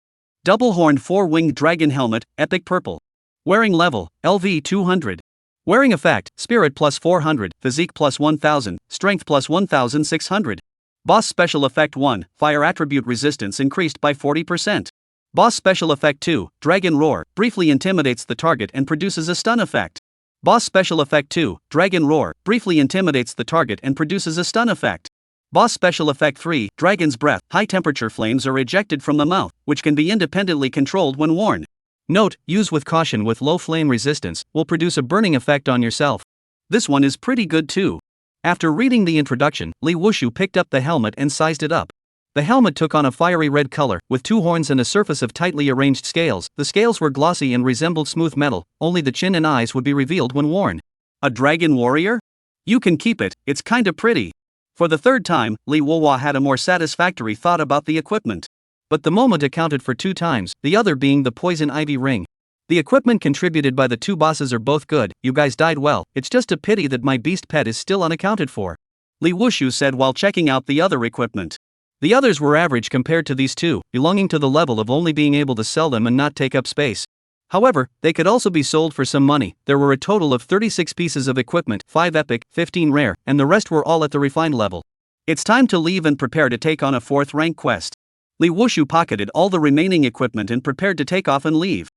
Double-horned 4-winged dragon helmet, epic purple. Wearing level, LV 200. Wearing effect, Spirit plus 400, Physique plus 1000, Strength plus 1600. Boss Special Effect 1, Fire Attribute Resistance increased by 40%. Boss Special Effect 2, Dragon Roar, briefly intimidates the target and produces a stun effect. Boss Special Effect 2, Dragon Roar, briefly intimidates the target and produces a stun effect. Boss Special Effect 3, Dragon's Breath. High temperature flames are ejected from the mouth, which can be independently controlled when worn. Note, use with caution. With low flame resistance, will produce a burning effect on yourself. This one is pretty good too. After reading the introduction, Liuji picked up the helmet and sized it up. The helmet took on a fiery red color, with 2 horns and a surface of tightly arranged scales. The scales were glossy and resembled smooth metal, only the chin and eyes would be revealed when worn. A dragon warrior? You can keep it, it's kinda pretty. For the third time, Liuji had a more satisfactory thought about the equipment. But the moment accounted for 2 times, the other being the poison ivy ring. The equipment contributed by the 2 bosses are both good. You guys died well, it's just a pity that my beast pet is still unaccounted for, Liuji said while checking out the other equipment. The others were average compared to these 2, belonging to the level of only being able to sell them and not take up space. However, they could also be sold for some money. There were a total of 36 pieces of equipment, 5 epic, 15 rare, and the rest were all at the refined level. It's time to leave and prepare to take on a 4th rank quest. Liuji pocketed all the remaining equipment and prepared to take off and leave.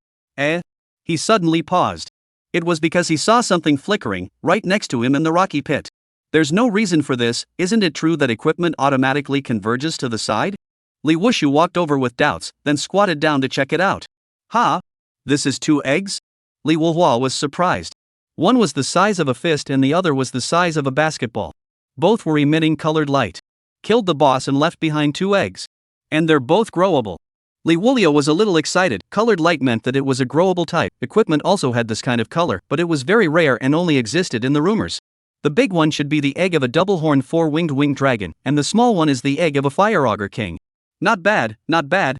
He suddenly paused. It was because he saw something flickering right next to him in the rocky pit. There's no reason for this, isn't it true that equipment automatically converges to the side? Liuji walked over with doubts, then squatted down to check it out. This is 2 eggs? Liuji was surprised. One was the size of a fist and the other was the size of a basketball. Both were emitting colored light. Killed the boss and left behind 2 eggs. And they're both growable. Liuji was a little excited. Colored light meant that it was a growable type. Equipment also had this kind of color, but it was very rare and only existed in the rumors. The big one should be the egg of a double-horned 4-winged dragon, and the small one is the egg of a fire augur king. Not bad,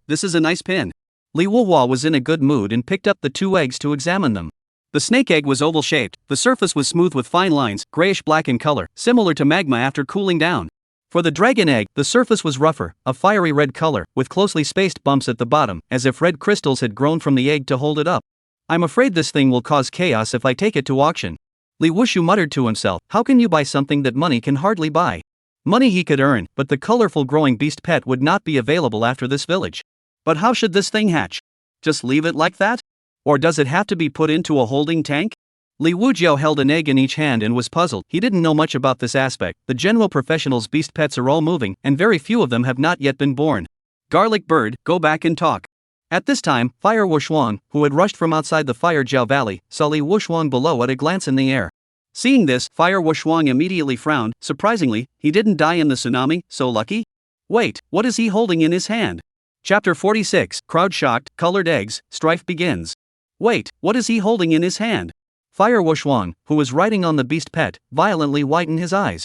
this is a nice pin. Liuji was in a good mood and picked up the 2 eggs to examine them. The snake egg was oval-shaped, the surface was smooth with fine lines, grayish-black in color, similar to magma after cooling down. For the dragon egg, the surface was rougher, a fiery red color, with closely spaced bumps at the bottom, as if red crystals had grown from the egg to hold it up. I'm afraid this thing will cause chaos if I take it to auction. Liuji muttered to himself, how can you buy something that money can hardly buy? Money he could earn, but the colorful growing beast pet would not be available after this village. But how should this thing hatch? Just leave it like that? Or does it have to be put into a holding tank? Liuji held an egg in each hand and was puzzled. He didn't know much about this aspect. The general professionals' beast pets are all moving, and very few of them have not yet been born. Garlic bird, go back and talk. At this time, Fire Wuxuan, who had rushed from outside the Fire Jiao Valley, saw Liuji below at a glance in the air. Seeing this, Fire Wuxuan immediately frowned. Surprisingly, he didn't die in the tsunami, so lucky? Wait, what is he holding in his hand? Chapter 46, crowd shocked, colored eggs, strife begins. Wait, what is he holding in his hand? Fire Wuxuan, who was riding on the beast pet, violently widened his eyes.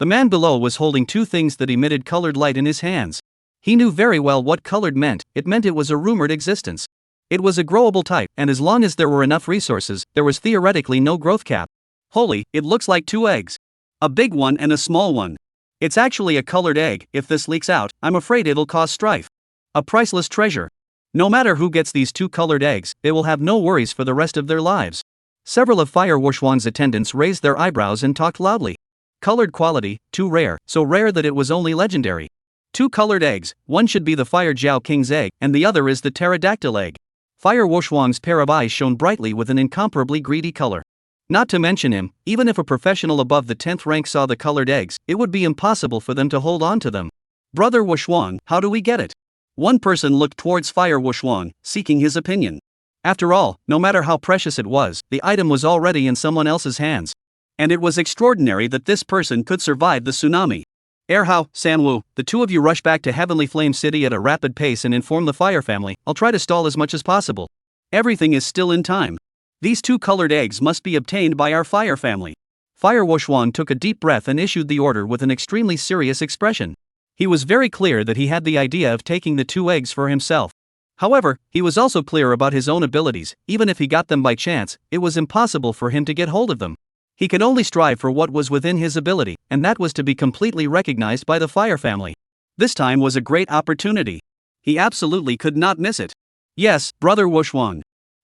The man below was holding 2 things that emitted colored light in his hands. He knew very well what colored meant. It meant it was a rumored existence. It was a growable type, and as long as there were enough resources, there was theoretically no growth cap. Holy, it looks like 2 eggs. A big one and a small one. It's actually a colored egg. If this leaks out, I'm afraid it'll cause strife. A priceless treasure. No matter who gets these 2 colored eggs, they will have no worries for the rest of their lives. Several of Fire Wuxuan's attendants raised their eyebrows and talked loudly. Colored quality, too rare, so rare that it was only legendary. 2 colored eggs, one should be the Fire Jiao King's egg, and the other is the pterodactyl egg. Fire Wuxuan's pair of eyes shone brightly with an incomparably greedy color. Not to mention him, even if a professional above the 10th rank saw the colored eggs, it would be impossible for them to hold on to them. Brother Wuxuan, how do we get it? One person looked towards Fire Wuxuan, seeking his opinion. After all, no matter how precious it was, the item was already in someone else's hands. And it was extraordinary that this person could survive the tsunami. Erhao, Sanwu, the 2 of you rush back to Heavenly Flame City at a rapid pace and inform the Fire family. I'll try to stall as much as possible. Everything is still in time. These 2 colored eggs must be obtained by our Fire family. Fire Wuxuan took a deep breath and issued the order with an extremely serious expression. He was very clear that he had the idea of taking the 2 eggs for himself. However, he was also clear about his own abilities. Even if he got them by chance, it was impossible for him to get hold of them. He could only strive for what was within his ability, and that was to be completely recognized by the Fire family. This time was a great opportunity. He absolutely could not miss it. Yes, Brother Wuxuan.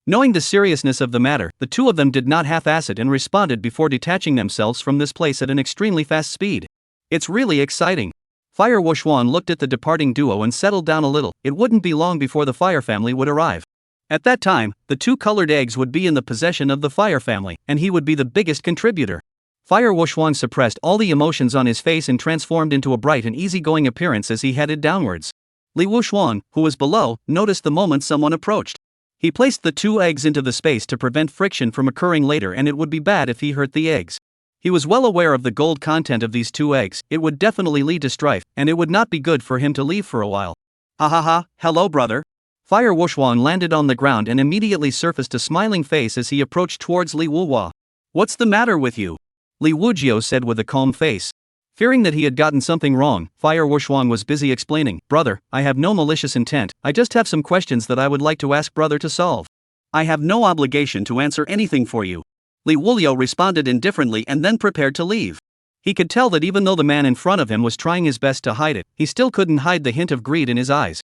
Knowing the seriousness of the matter, the 2 of them did not half-ass it and responded before detaching themselves from this place at an extremely fast speed. It's really exciting. Fire Wuxuan looked at the departing duo and settled down a little. It wouldn't be long before the Fire family would arrive. At that time, the 2 colored eggs would be in the possession of the Fire family, and he would be the biggest contributor. Fire Wuxuan suppressed all the emotions on his face and transformed into a bright and easygoing appearance as he headed downwards. Li Wuxuan, who was below, noticed the moment someone approached. He placed the 2 eggs into the space to prevent friction from occurring later, and it would be bad if he hurt the eggs. He was well aware of the gold content of these 2 eggs. It would definitely lead to strife, and it would not be good for him to leave for a while. Ha, hello brother. Fire Wuxuan landed on the ground and immediately surfaced a smiling face as he approached towards Li Wuhua. What's the matter with you? Li Wujio said with a calm face. Fearing that he had gotten something wrong, Fire Wuxuan was busy explaining, Brother, I have no malicious intent, I just have some questions that I would like to ask brother to solve. I have no obligation to answer anything for you. Li Wulio responded indifferently and then prepared to leave. He could tell that even though the man in front of him was trying his best to hide it, he still couldn't hide the hint of greed in his eyes.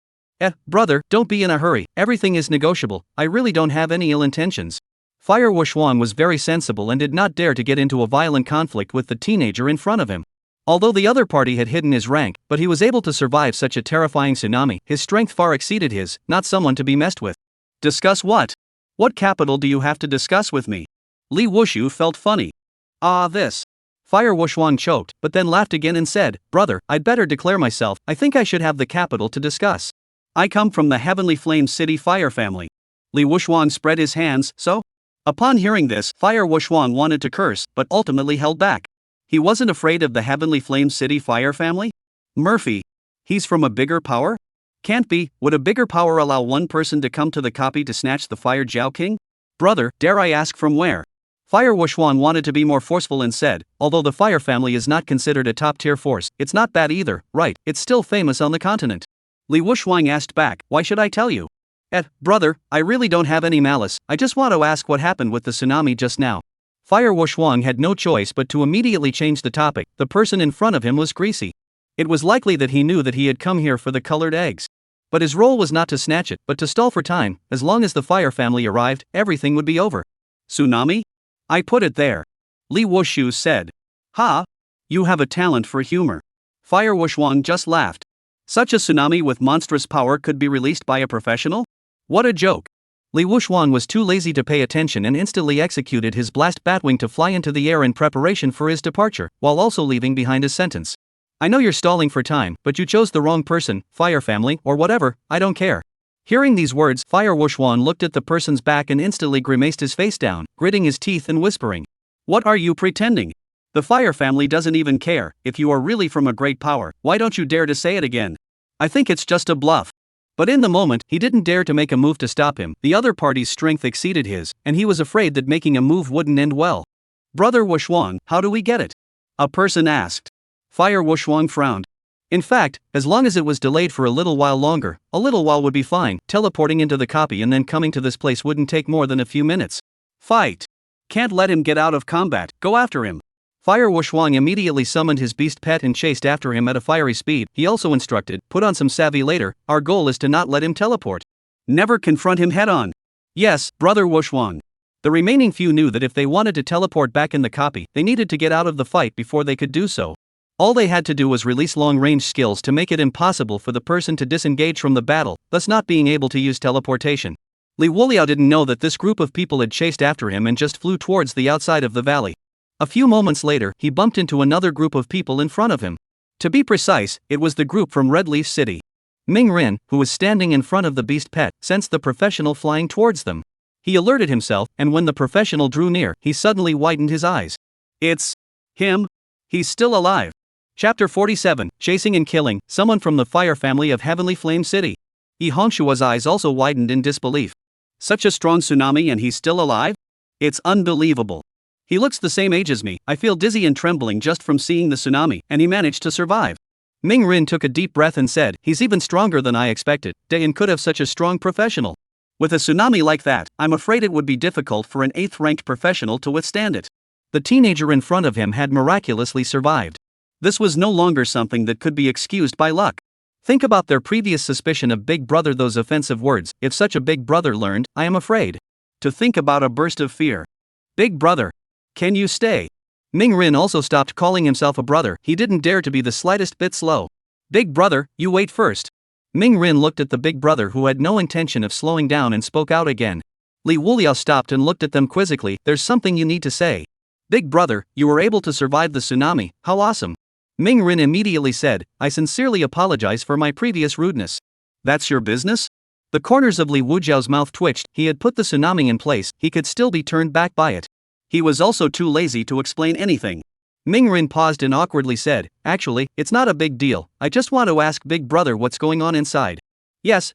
Brother, don't be in a hurry, everything is negotiable, I really don't have any ill intentions. Fire Wuxuan was very sensible and did not dare to get into a violent conflict with the teenager in front of him. Although the other party had hidden his rank, but he was able to survive such a terrifying tsunami. His strength far exceeded his, not someone to be messed with. Discuss what? What capital do you have to discuss with me? Li Wushu felt funny. This. Fire Wuxuan choked, but then laughed again and said, Brother, I'd better declare myself, I think I should have the capital to discuss. I come from the Heavenly Flame City Fire family. Li Wuxuan spread his hands, so? Upon hearing this, Fire Wuxuan wanted to curse, but ultimately held back. He wasn't afraid of the Heavenly Flame City Fire family? Murphy. He's from a bigger power? Can't be. Would a bigger power allow one person to come to the copy to snatch the Fire Jiao King? Brother, dare I ask from where? Fire Wuxuan wanted to be more forceful and said, although the Fire family is not considered a top-tier force, it's not bad either, right, it's still famous on the continent. Li Wuxuan asked back, why should I tell you? Brother, I really don't have any malice, I just want to ask what happened with the tsunami just now. Fire Wuxuan had no choice but to immediately change the topic. The person in front of him was greasy. It was likely that he knew that he had come here for the colored eggs. But his role was not to snatch it, but to stall for time. As long as the Fire family arrived, everything would be over. Tsunami? I put it there. Li Wushu said. Ha! You have a talent for humor. Fire Wuxuan just laughed. Such a tsunami with monstrous power could be released by a professional? What a joke. Li Wuxuan was too lazy to pay attention and instantly executed his blast batwing to fly into the air in preparation for his departure, while also leaving behind his sentence. I know you're stalling for time, but you chose the wrong person, Fire family, or whatever, I don't care. Hearing these words, Fire Wuxuan looked at the person's back and instantly grimaced his face down, gritting his teeth and whispering. What are you pretending? The Fire family doesn't even care. If you are really from a great power, why don't you dare to say it again? I think it's just a bluff. But in the moment, he didn't dare to make a move to stop him. The other party's strength exceeded his, and he was afraid that making a move wouldn't end well. Brother Wuxuan, how do we get it? A person asked. Fire Wuxuan frowned. In fact, as long as it was delayed for a little while longer, a little while would be fine. Teleporting into the copy and then coming to this place wouldn't take more than a few minutes. Fight! Can't let him get out of combat, go after him. Fire Wuxuan immediately summoned his beast pet and chased after him at a fiery speed. He also instructed, put on some savvy later, our goal is to not let him teleport. Never confront him head on. Yes, Brother Wuxuan. The remaining few knew that if they wanted to teleport back in the copy, they needed to get out of the fight before they could do so. All they had to do was release long-range skills to make it impossible for the person to disengage from the battle, thus not being able to use teleportation. Li Wuliao didn't know that this group of people had chased after him and just flew towards the outside of the valley. A few moments later, he bumped into another group of people in front of him. To be precise, it was the group from Red Leaf City. Ming Rin, who was standing in front of the beast pet, sensed the professional flying towards them. He alerted himself, and when the professional drew near, he suddenly widened his eyes. It's him? He's still alive. Chapter 47, Chasing and Killing, someone from the Fire family of Heavenly Flame City. Yi Hongshua's eyes also widened in disbelief. Such a strong tsunami and he's still alive? It's unbelievable. He looks the same age as me. I feel dizzy and trembling just from seeing the tsunami, and he managed to survive. Ming Rin took a deep breath and said, he's even stronger than I expected. Dayan could have such a strong professional. With a tsunami like that, I'm afraid it would be difficult for an 8th-ranked professional to withstand it. The teenager in front of him had miraculously survived. This was no longer something that could be excused by luck. Think about their previous suspicion of Big Brother, those offensive words, if such a Big Brother learned, I am afraid. To think about a burst of fear. Big Brother. Can you stay? Ming Rin also stopped calling himself a brother. He didn't dare to be the slightest bit slow. Big Brother, you wait first. Ming Rin looked at the Big Brother who had no intention of slowing down and spoke out again. Li Wuliao stopped and looked at them quizzically. There's something you need to say. Big brother, you were able to survive the tsunami, how awesome. Ming Rin immediately said, I sincerely apologize for my previous rudeness. That's your business? The corners of Li Wujiao's mouth twitched. He had put the tsunami in place, he could still be turned back by it. He was also too lazy to explain anything. Ming Rin paused and awkwardly said, actually, it's not a big deal, I just want to ask Big Brother what's going on inside. Yes,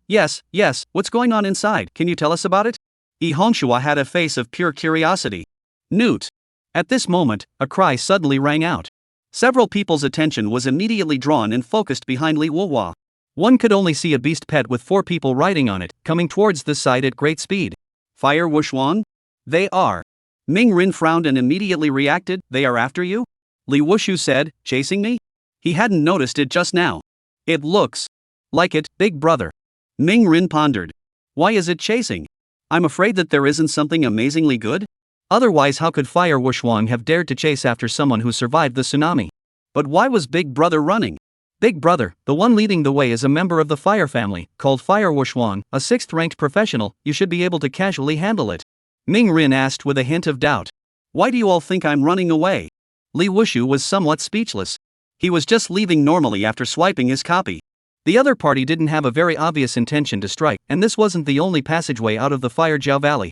what's going on inside, can you tell us about it? Yi Hongshua had a face of pure curiosity. Newt. At this moment, a cry suddenly rang out. Several people's attention was immediately drawn and focused behind Li Wuhua. One could only see a beast pet with 4 people riding on it, coming towards this side at great speed. Fire Wuxuan? They are. Ming Rin frowned and immediately reacted, they are after you? Li Wushu said, chasing me? He hadn't noticed it just now. It looks like it, Big Brother. Ming Rin pondered. Why is it chasing? I'm afraid that there isn't something amazingly good? Otherwise how could Fire Wuxuan have dared to chase after someone who survived the tsunami? But why was Big Brother running? Big Brother, the one leading the way is a member of the Fire family, called Fire Wuxuan, a 6th-ranked professional, you should be able to casually handle it. Ming Rin asked with a hint of doubt. Why do you all think I'm running away? Li Wushu was somewhat speechless. He was just leaving normally after swiping his copy. The other party didn't have a very obvious intention to strike, and this wasn't the only passageway out of the Fire Jiao Valley.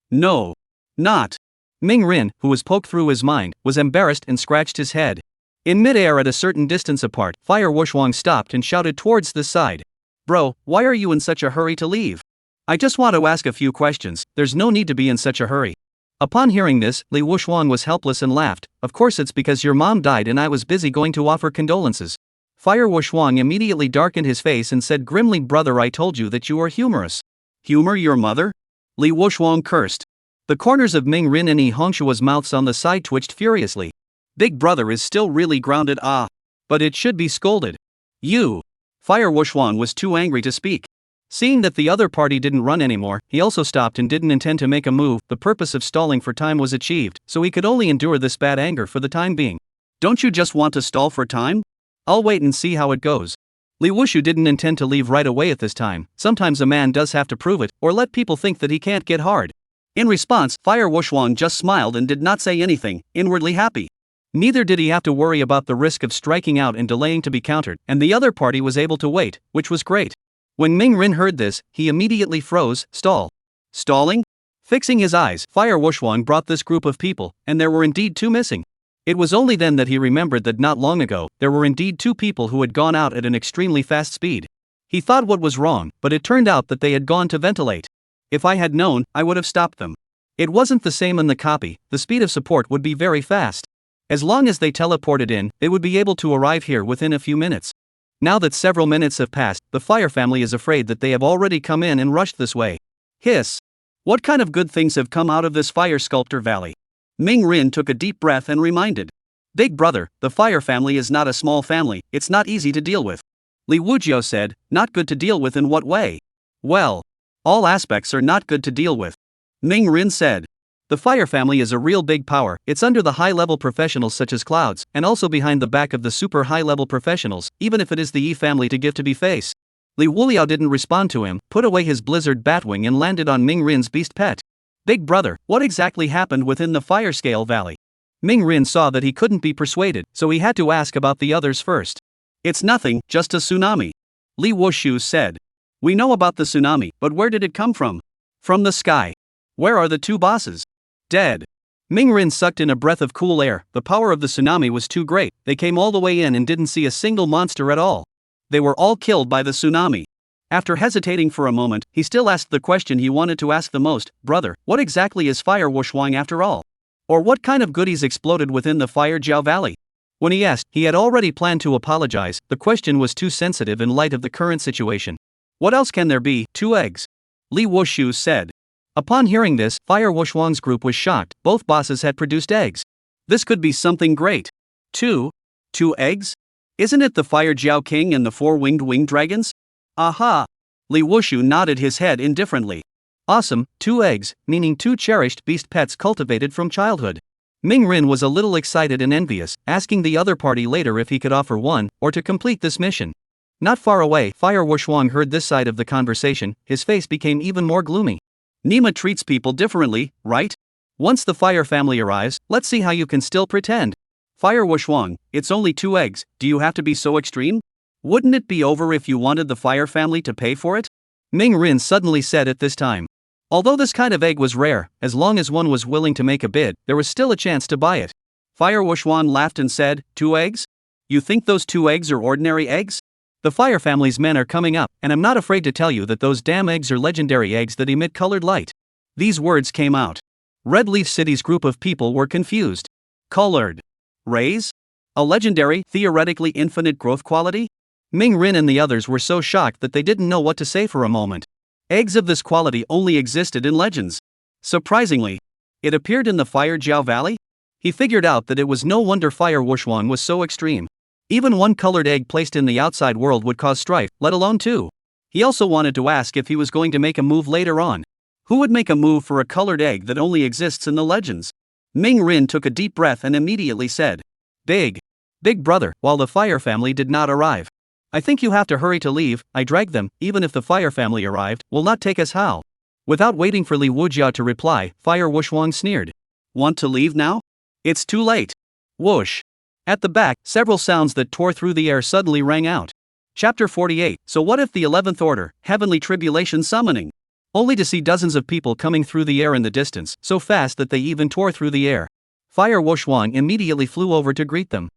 No. Not. Ming Rin, who was poked through his mind, was embarrassed and scratched his head. In midair at a certain distance apart, Fire Wuxuan stopped and shouted towards this side. Bro, why are you in such a hurry to leave? I just want to ask a few questions, there's no need to be in such a hurry. Upon hearing this, Li Wuxuan was helpless and laughed, of course it's because your mom died and I was busy going to offer condolences. Fire Wuxuan immediately darkened his face and said grimly, brother, I told you that you are humorous. Humor your mother? Li Wuxuan cursed. The corners of Ming Rin and Yi Hongshua's mouths on the side twitched furiously. Big Brother is still really grounded, but it should be scolded. You. Fire Wuxuan was too angry to speak. Seeing that the other party didn't run anymore, he also stopped and didn't intend to make a move. The purpose of stalling for time was achieved, so he could only endure this bad anger for the time being. Don't you just want to stall for time? I'll wait and see how it goes. Li Wushu didn't intend to leave right away at this time. Sometimes a man does have to prove it, or let people think that he can't get hard. In response, Fire Wuxuan just smiled and did not say anything, inwardly happy. Neither did he have to worry about the risk of striking out and delaying to be countered, and the other party was able to wait, which was great. When Ming Rin heard this, he immediately froze. Stall. Stalling? Fixing his eyes, Fire Wuxuan brought this group of people, and there were indeed 2 missing. It was only then that he remembered that not long ago, there were indeed 2 people who had gone out at an extremely fast speed. He thought what was wrong, but it turned out that they had gone to ventilate. If I had known, I would have stopped them. It wasn't the same in the copy, the speed of support would be very fast. As long as they teleported in, they would be able to arrive here within a few minutes. Now that several minutes have passed, the Fire family is afraid that they have already come in and rushed this way. Hiss. What kind of good things have come out of this Fire Sculptor Valley? Ming Rin took a deep breath and reminded. Big Brother, the Fire family is not a small family, it's not easy to deal with. Li Wujiao said, not good to deal with in what way? Well, all aspects are not good to deal with. Ming Rin said. The Fire family is a real big power, it's under the high-level professionals such as Clouds, and also behind the back of the super high-level professionals, even if it is the Yi family to give to be face. Li Wuliao didn't respond to him, put away his blizzard batwing and landed on Ming Rin's beast pet. Big Brother, what exactly happened within the Fire Scale Valley? Ming Rin saw that he couldn't be persuaded, so he had to ask about the others first. It's nothing, just a tsunami. Li Wushu said. We know about the tsunami, but where did it come from? From the sky. Where are the 2 bosses? Dead. Ming Rin sucked in a breath of cool air, the power of the tsunami was too great, they came all the way in and didn't see a single monster at all. They were all killed by the tsunami. After hesitating for a moment, he still asked the question he wanted to ask the most, brother, what exactly is Fire Wuxuan after all? Or what kind of goodies exploded within the Fire Jiao Valley? When he asked, he had already planned to apologize, the question was too sensitive in light of the current situation. What else can there be? 2 eggs. Li Wushu said. Upon hearing this, Fire Wuxuan's group was shocked, both bosses had produced eggs. This could be something great. 2 eggs? Isn't it the Fire Jiao King and the 4-winged winged dragons? Aha! Li Wushu nodded his head indifferently. Awesome, 2 eggs, meaning 2 cherished beast pets cultivated from childhood. Ming Rin was a little excited and envious, asking the other party later if he could offer one, or to complete this mission. Not far away, Fire Wuxuan heard this side of the conversation, his face became even more gloomy. Nima treats people differently, right? Once the fire family arrives, let's see how you can still pretend. Fire Wushwang, it's only 2 eggs, do you have to be so extreme? Wouldn't it be over if you wanted the fire family to pay for it? Ming Rin suddenly said at this time. Although this kind of egg was rare, as long as one was willing to make a bid, there was still a chance to buy it. Fire Wushwan laughed and said, 2 eggs? You think those 2 eggs are ordinary eggs? The fire family's men are coming up, and I'm not afraid to tell you that those damn eggs are legendary eggs that emit colored light. These words came out. Red Leaf City's group of people were confused. Colored rays? A legendary, theoretically infinite growth quality? Ming Rin and the others were so shocked that they didn't know what to say for a moment. Eggs of this quality only existed in legends. Surprisingly, it appeared in the Fire Jiao Valley? He figured out that it was no wonder Fire Wushwan was so extreme. Even one colored egg placed in the outside world would cause strife, let alone 2. He also wanted to ask if he was going to make a move later on. Who would make a move for a colored egg that only exists in the legends? Ming Rin took a deep breath and immediately said, Big brother, while the fire family did not arrive. I think you have to hurry to leave. I dragged them, even if the fire family arrived, will not take us how? Without waiting for Li Wujia to reply, Fire Wushwang sneered. Want to leave now? It's too late. Whoosh. At the back, several sounds that tore through the air suddenly rang out. Chapter 48. So what if the 11th Order, Heavenly Tribulation Summoning? Only to see dozens of people coming through the air in the distance, so fast that they even tore through the air. Fire Wushwang immediately flew over to greet them.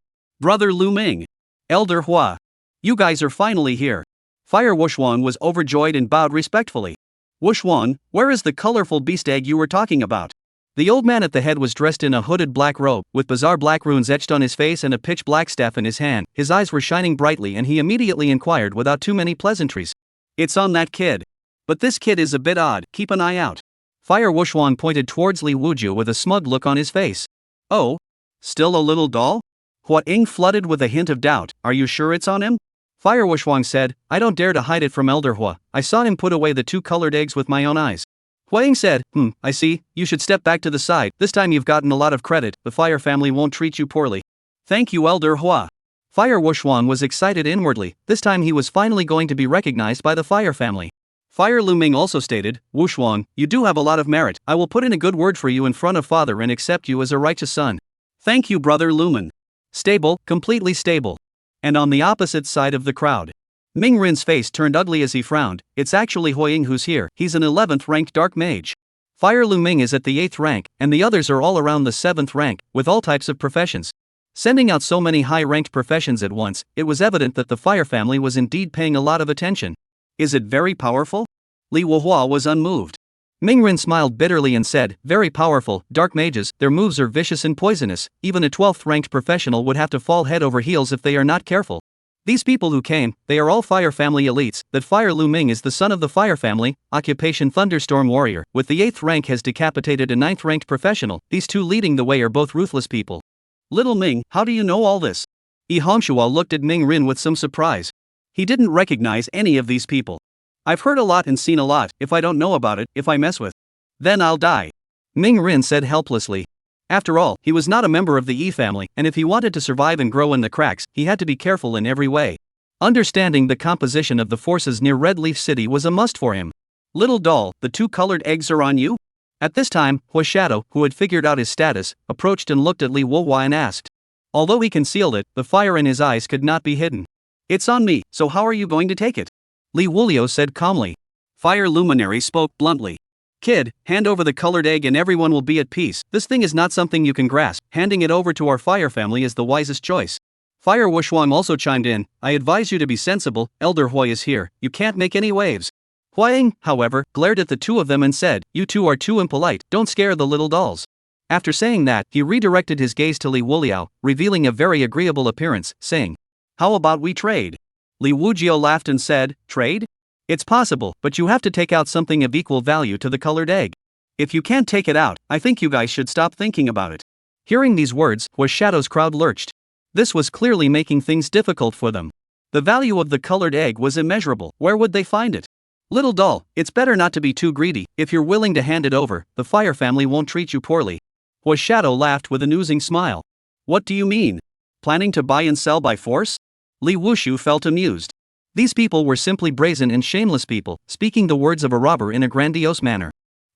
Brother Lu Ming. Elder Hua. You guys are finally here. Fire Wushwang was overjoyed and bowed respectfully. Wushwang, where is the colorful beast egg you were talking about? The old man at the head was dressed in a hooded black robe, with bizarre black runes etched on his face and a pitch black staff in his hand. His eyes were shining brightly and he immediately inquired without too many pleasantries. It's on that kid. But this kid is a bit odd, keep an eye out. Fire Wushwang pointed towards Li Wujia with a smug look on his face. Oh? Still a little doll? Hua Ying flooded with a hint of doubt, are you sure it's on him? Fire Wushwang said, I don't dare to hide it from Elder Hua. I saw him put away the 2 colored eggs with my own eyes. Hua Ying said, I see, you should step back to the side. This time you've gotten a lot of credit, the fire family won't treat you poorly. Thank you, Elder Hua. Fire Wushwang was excited inwardly, this time he was finally going to be recognized by the fire family. Fire Lu Ming also stated, Wushwang, you do have a lot of merit. I will put in a good word for you in front of father and accept you as a righteous son. Thank you, Brother Lumen. Stable, completely stable. And on the opposite side of the crowd, Ming Rin's face turned ugly as he frowned. It's actually Hua Ying who's here. He's an 11th ranked dark mage. Fire Lu Ming is at the 8th rank, and the others are all around the 7th rank, with all types of professions. Sending out so many high-ranked professions at once, it was evident that the fire family was indeed paying a lot of attention. Is it very powerful? Li Wuhua was unmoved. Ming Rin smiled bitterly and said, very powerful, dark mages, their moves are vicious and poisonous. Even a 12th ranked professional would have to fall head over heels if they are not careful. These people who came, they are all fire family elites. That Fire Lu Ming is the son of the fire family, occupation Thunderstorm Warrior, with the 8th rank has decapitated a 9th ranked professional. These 2 leading the way are both ruthless people. Little Ming, how do you know all this? Yi Hongshua looked at Ming Rin with some surprise. He didn't recognize any of these people. I've heard a lot and seen a lot. If I don't know about it, if I mess with, then I'll die. Ming Rin said helplessly. After all, he was not a member of the Yi family, and if he wanted to survive and grow in the cracks, he had to be careful in every way. Understanding the composition of the forces near Red Leaf City was a must for him. Little doll, the 2 colored eggs are on you? At this time, Hua Shadow, who had figured out his status, approached and looked at Li Wuhua and asked. Although he concealed it, the fire in his eyes could not be hidden. It's on me, so how are you going to take it? Li Wulio said calmly. Fire Luminary spoke bluntly. Kid, hand over the colored egg and everyone will be at peace. This thing is not something you can grasp. Handing it over to our fire family is the wisest choice. Fire Wushwang also chimed in. I advise you to be sensible. Elder Hua is here. You can't make any waves. Hua Ying, however, glared at the 2 of them and said, you 2 are too impolite. Don't scare the little dolls. After saying that, he redirected his gaze to Li Wuliao, revealing a very agreeable appearance, saying, how about we trade? Li Wujio laughed and said, trade? It's possible, but you have to take out something of equal value to the colored egg. If you can't take it out, I think you guys should stop thinking about it. Hearing these words, Hua Shadow's crowd lurched. This was clearly making things difficult for them. The value of the colored egg was immeasurable. Where would they find it? Little doll, it's better not to be too greedy. If you're willing to hand it over, the fire family won't treat you poorly. Hua Shadow laughed with an oozing smile. What do you mean? Planning to buy and sell by force? Li Wushu felt amused. These people were simply brazen and shameless people, speaking the words of a robber in a grandiose manner.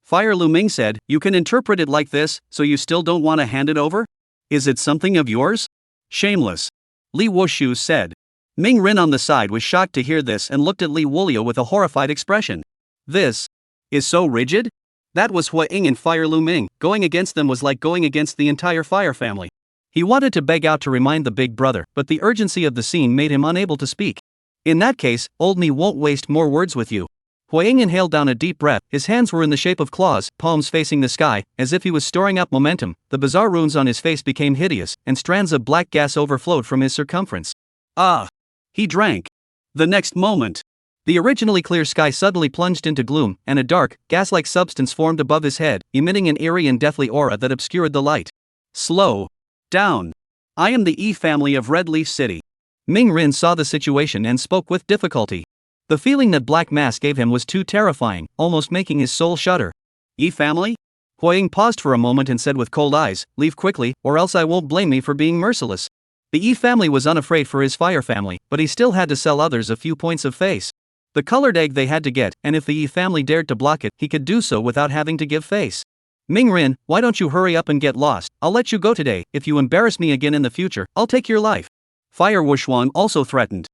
Fire Lu Ming said, "You can interpret it like this, so you still don't want to hand it over? Is it something of yours?" "Shameless," Li Wushu said. Ming Rin on the side was shocked to hear this and looked at Li Wulio with a horrified expression. "This is so rigid?" That was Hua Ying and Fire Lu Ming. Going against them was like going against the entire Fire family. He wanted to beg out to remind the big brother, but the urgency of the scene made him unable to speak. "In that case, old me won't waste more words with you." Hua Ying inhaled down a deep breath. His hands were in the shape of claws, palms facing the sky, as if he was storing up momentum. The bizarre runes on his face became hideous, and strands of black gas overflowed from his circumference. Ah! He drank. The next moment, the originally clear sky suddenly plunged into gloom, and a dark, gas-like substance formed above his head, emitting an eerie and deathly aura that obscured the light. "Slow down. I am the E family of Red Leaf City." Ming Rin saw the situation and spoke with difficulty. The feeling that black mass gave him was too terrifying, almost making his soul shudder. "E family?" Hua Ying paused for a moment and said with cold eyes, "Leave quickly, or else I won't blame me for being merciless." The E family was unafraid for his Fire family, but he still had to sell others a few points of face. The colored egg they had to get, and if the E family dared to block it, he could do so without having to give face. "Ming Rin, why don't you hurry up and get lost? I'll let you go today. If you embarrass me again in the future, I'll take your life." Fire Wushuang also threatened.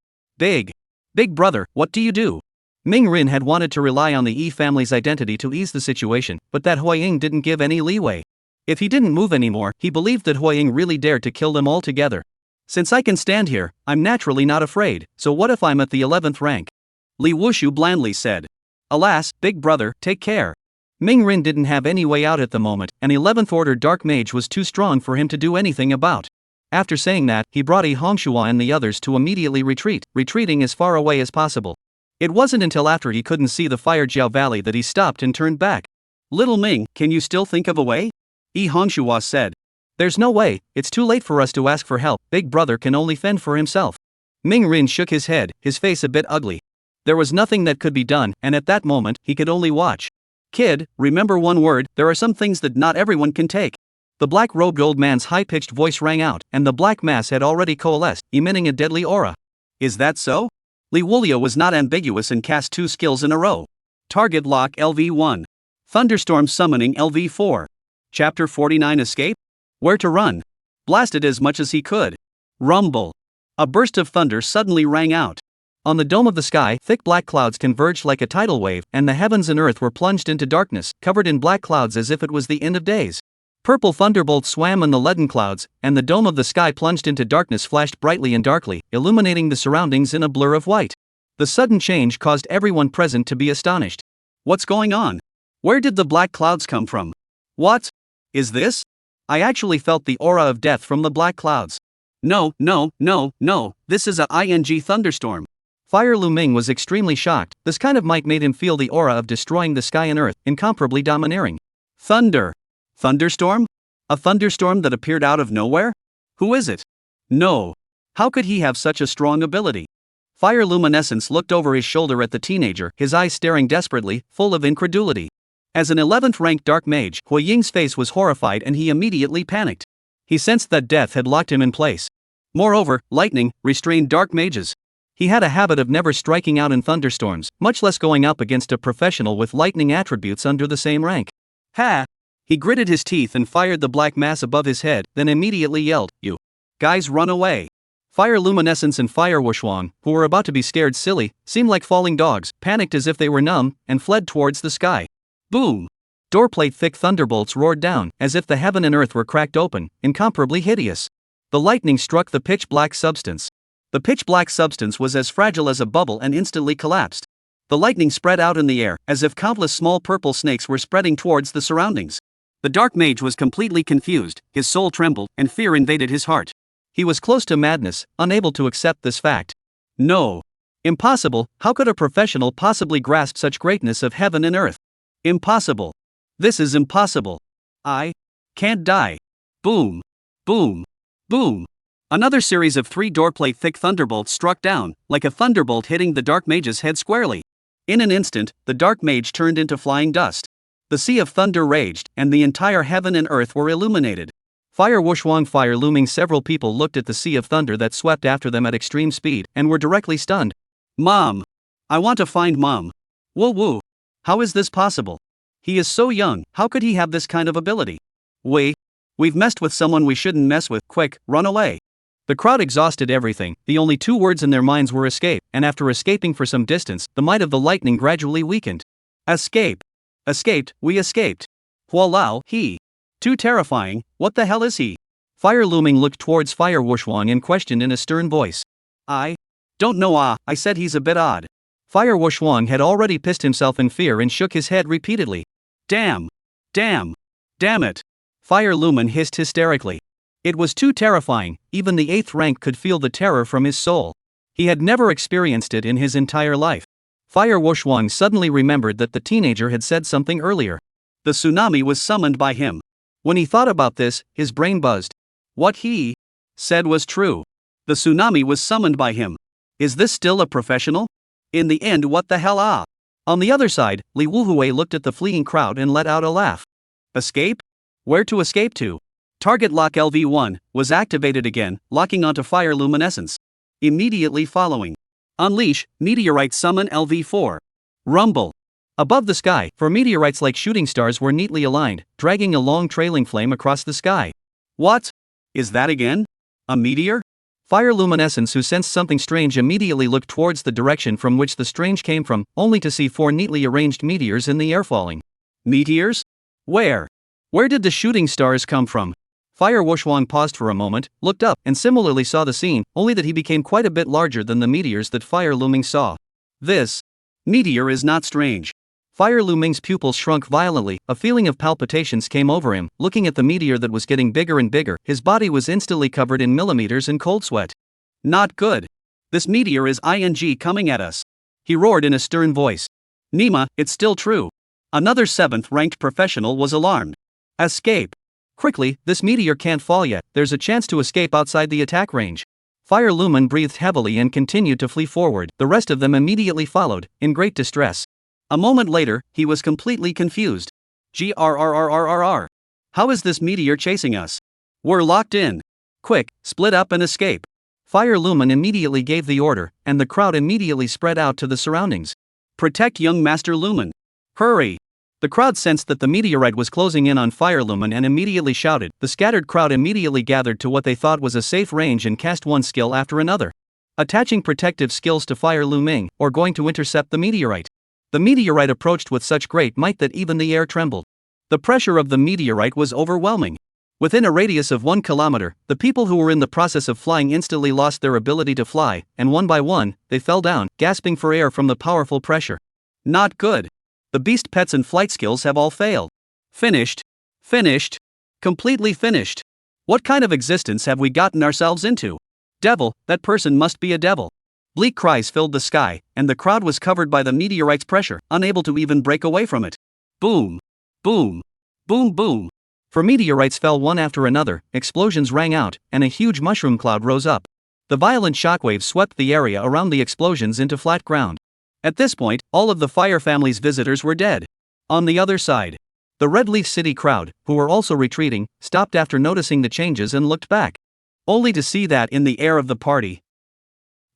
Big brother, what do you do?" Ming Rin had wanted to rely on the E family's identity to ease the situation, but that Hua Ying didn't give any leeway. If he didn't move anymore, he believed that Hua Ying really dared to kill them all together. "Since I can stand here, I'm naturally not afraid, so what if I'm at the 11th rank?" Li Wushu blandly said. "Alas, big brother, take care." Ming Rin didn't have any way out at the moment, and 11th Order Dark Mage was too strong for him to do anything about. After saying that, he brought Yi Hongshua and the others to immediately retreat, retreating as far away as possible. It wasn't until after he couldn't see the Fire Jiao Valley that he stopped and turned back. "Little Ming, can you still think of a way?" Yi Hongshua said. "There's no way, it's too late for us to ask for help, big brother can only fend for himself." Ming Rin shook his head, his face a bit ugly. There was nothing that could be done, and at that moment, he could only watch. "Kid, remember one word, there are some things that not everyone can take." The black-robed old man's high-pitched voice rang out, and the black mass had already coalesced, emitting a deadly aura. "Is that so?" Li Wulio was not ambiguous and cast 2 skills in a row. Target lock LV1. Thunderstorm summoning LV4. Chapter 49 Escape? Where to run? Blasted as much as he could. Rumble. A burst of thunder suddenly rang out. On the dome of the sky, thick black clouds converged like a tidal wave, and the heavens and earth were plunged into darkness, covered in black clouds as if it was the end of days. Purple thunderbolts swam in the leaden clouds, and the dome of the sky plunged into darkness, flashed brightly and darkly, illuminating the surroundings in a blur of white. The sudden change caused everyone present to be astonished. "What's going on? Where did the black clouds come from? What is this?" I actually felt the aura of death from the black clouds. No, this is a ING thunderstorm." Fire Lu Ming was extremely shocked. This kind of might made him feel the aura of destroying the sky and earth, incomparably domineering. Thunder. Thunderstorm? A thunderstorm that appeared out of nowhere? Who is it? No. How could he have such a strong ability? Fire Luminescence looked over his shoulder at the teenager, his eyes staring desperately, full of incredulity. As an 11th ranked dark mage, Hua Ying's face was horrified and he immediately panicked. He sensed that death had locked him in place. Moreover, lightning restrained dark mages. He had a habit of never striking out in thunderstorms, much less going up against a professional with lightning attributes under the same rank. Ha! He gritted his teeth and fired the black mass above his head, then immediately yelled, "You guys run away." Fire Luminescence and Fire Wushuang, who were about to be scared silly, seemed like falling dogs, panicked as if they were numb, and fled towards the sky. Boom! Doorplate thick thunderbolts roared down, as if the heaven and earth were cracked open, incomparably hideous. The lightning struck the pitch-black substance. The pitch-black substance was as fragile as a bubble and instantly collapsed. The lightning spread out in the air, as if countless small purple snakes were spreading towards the surroundings. The dark mage was completely confused, his soul trembled, and fear invaded his heart. He was close to madness, unable to accept this fact. No. Impossible, how could a professional possibly grasp such greatness of heaven and earth? Impossible. This is impossible. I can't die. Boom. Boom. Boom. Another series of 3 doorplate thick thunderbolts struck down, like a thunderbolt hitting the dark mage's head squarely. In an instant, the dark mage turned into flying dust. The sea of thunder raged, and the entire heaven and earth were illuminated. Fire Wushuang fire looming, several people looked at the sea of thunder that swept after them at extreme speed, and were directly stunned. Mom! I want to find Mom. Woo woo! How is this possible? He is so young, how could he have this kind of ability? We've messed with someone we shouldn't mess with, quick, run away. The crowd exhausted everything, the only two words in their minds were escape, and after escaping for some distance, the might of the lightning gradually weakened. Escape. Escaped, we escaped. Hualao, he. Too terrifying, what the hell is he? Fire Looming looked towards Fire Wushwang and questioned in a stern voice. I don't know, I said he's a bit odd. Fire Wushwang had already pissed himself in fear and shook his head repeatedly. Damn it. Fire Lumen hissed hysterically. It was too terrifying, even the 8th rank could feel the terror from his soul. He had never experienced it in his entire life. Fire Wushwang suddenly remembered that the teenager had said something earlier. The tsunami was summoned by him. When he thought about this, his brain buzzed. What he said was true. The tsunami was summoned by him. Is this still a professional? In the end, what the hell On the other side, Li Wuhui looked at the fleeing crowd and let out a laugh. Escape? Where to escape to? Target lock LV1 was activated again, locking onto fire luminescence. Immediately following. Unleash, Meteorite summon LV4. Rumble. Above the sky, 4 meteorites like shooting stars were neatly aligned, dragging a long trailing flame across the sky. What? Is that again? A meteor? Fire luminescence, who sensed something strange, immediately looked towards the direction from which the strange came from, only to see 4 neatly arranged meteors in the air falling. Meteors? Where? Where did the shooting stars come from? Fire Wushwang paused for a moment, looked up, and similarly saw the scene, only that he became quite a bit larger than the meteors that Fire Looming saw. This meteor is not strange. Fire Looming's pupils shrunk violently, a feeling of palpitations came over him, looking at the meteor that was getting bigger and bigger, his body was instantly covered in millimeters and cold sweat. Not good. This meteor is coming at us. He roared in a stern voice. Nima, it's still true. Another 7th ranked professional was alarmed. Escape. Quickly, this meteor can't fall yet, there's a chance to escape outside the attack range. Fire Lumen breathed heavily and continued to flee forward, the rest of them immediately followed, in great distress. A moment later, he was completely confused. Grrrrrrrr. How is this meteor chasing us? We're locked in. Quick, split up and escape. Fire Lumen immediately gave the order, and the crowd immediately spread out to the surroundings. Protect young Master Lumen. Hurry. The crowd sensed that the meteorite was closing in on Fire Lumen and immediately shouted. The scattered crowd immediately gathered to what they thought was a safe range and cast one skill after another. Attaching protective skills to Fire Luming, or going to intercept the meteorite. The meteorite approached with such great might that even the air trembled. The pressure of the meteorite was overwhelming. Within a radius of 1 kilometer, the people who were in the process of flying instantly lost their ability to fly, and one by one, they fell down, gasping for air from the powerful pressure. Not good. The beast pets and flight skills have all failed. Finished. Completely finished. What kind of existence have we gotten ourselves into? Devil, that person must be a devil. Bleak cries filled the sky, and the crowd was covered by the meteorite's pressure, unable to even break away from it. Boom. Boom. Boom boom. 4 meteorites fell one after another, explosions rang out, and a huge mushroom cloud rose up. The violent shockwaves swept the area around the explosions into flat ground. At this point, all of the Fire family's visitors were dead. On the other side, the Red Leaf City crowd, who were also retreating, stopped after noticing the changes and looked back. Only to see that in the air of the party,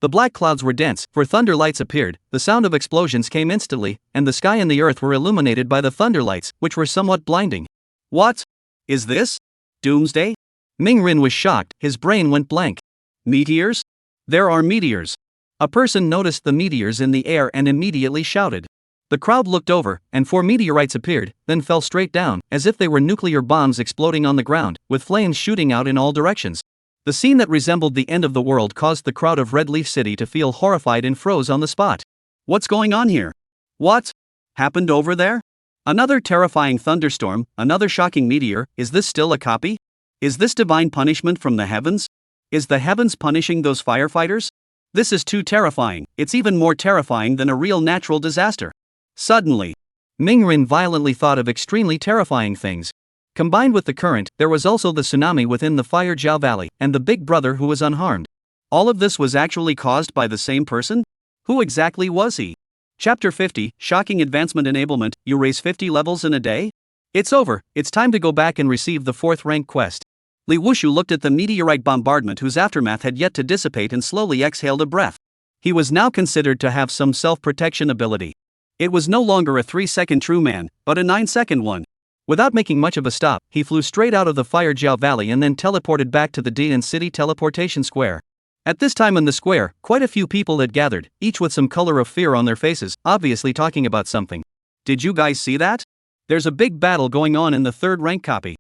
the black clouds were dense, for thunder lights appeared, the sound of explosions came instantly, and the sky and the earth were illuminated by the thunder lights, which were somewhat blinding. What? Is this doomsday? Mingrin was shocked, his brain went blank. Meteors? There are meteors. A person noticed the meteors in the air and immediately shouted. The crowd looked over, and 4 meteorites appeared, then fell straight down, as if they were nuclear bombs exploding on the ground, with flames shooting out in all directions. The scene that resembled the end of the world caused the crowd of Red Leaf City to feel horrified and froze on the spot. What's going on here? What happened over there? Another terrifying thunderstorm, another shocking meteor, is this still a copy? Is this divine punishment from the heavens? Is the heavens punishing those firefighters? This is too terrifying, it's even more terrifying than a real natural disaster. Suddenly, Mingrin violently thought of extremely terrifying things. Combined with the current, there was also the tsunami within the Fire Jiao Valley, and the big brother who was unharmed. All of this was actually caused by the same person? Who exactly was he? Chapter 50, Shocking Advancement Enablement, you raise 50 levels in a day? It's over, it's time to go back and receive the 4th rank quest. Li Wushu looked at the meteorite bombardment whose aftermath had yet to dissipate and slowly exhaled a breath. He was now considered to have some self-protection ability. It was no longer a 3-second true man, but a 9-second one. Without making much of a stop, he flew straight out of the Fire Jiao Valley and then teleported back to the Dian City teleportation square. At this time in the square, quite a few people had gathered, each with some color of fear on their faces, obviously talking about something. Did you guys see that? There's a big battle going on in the third rank copy.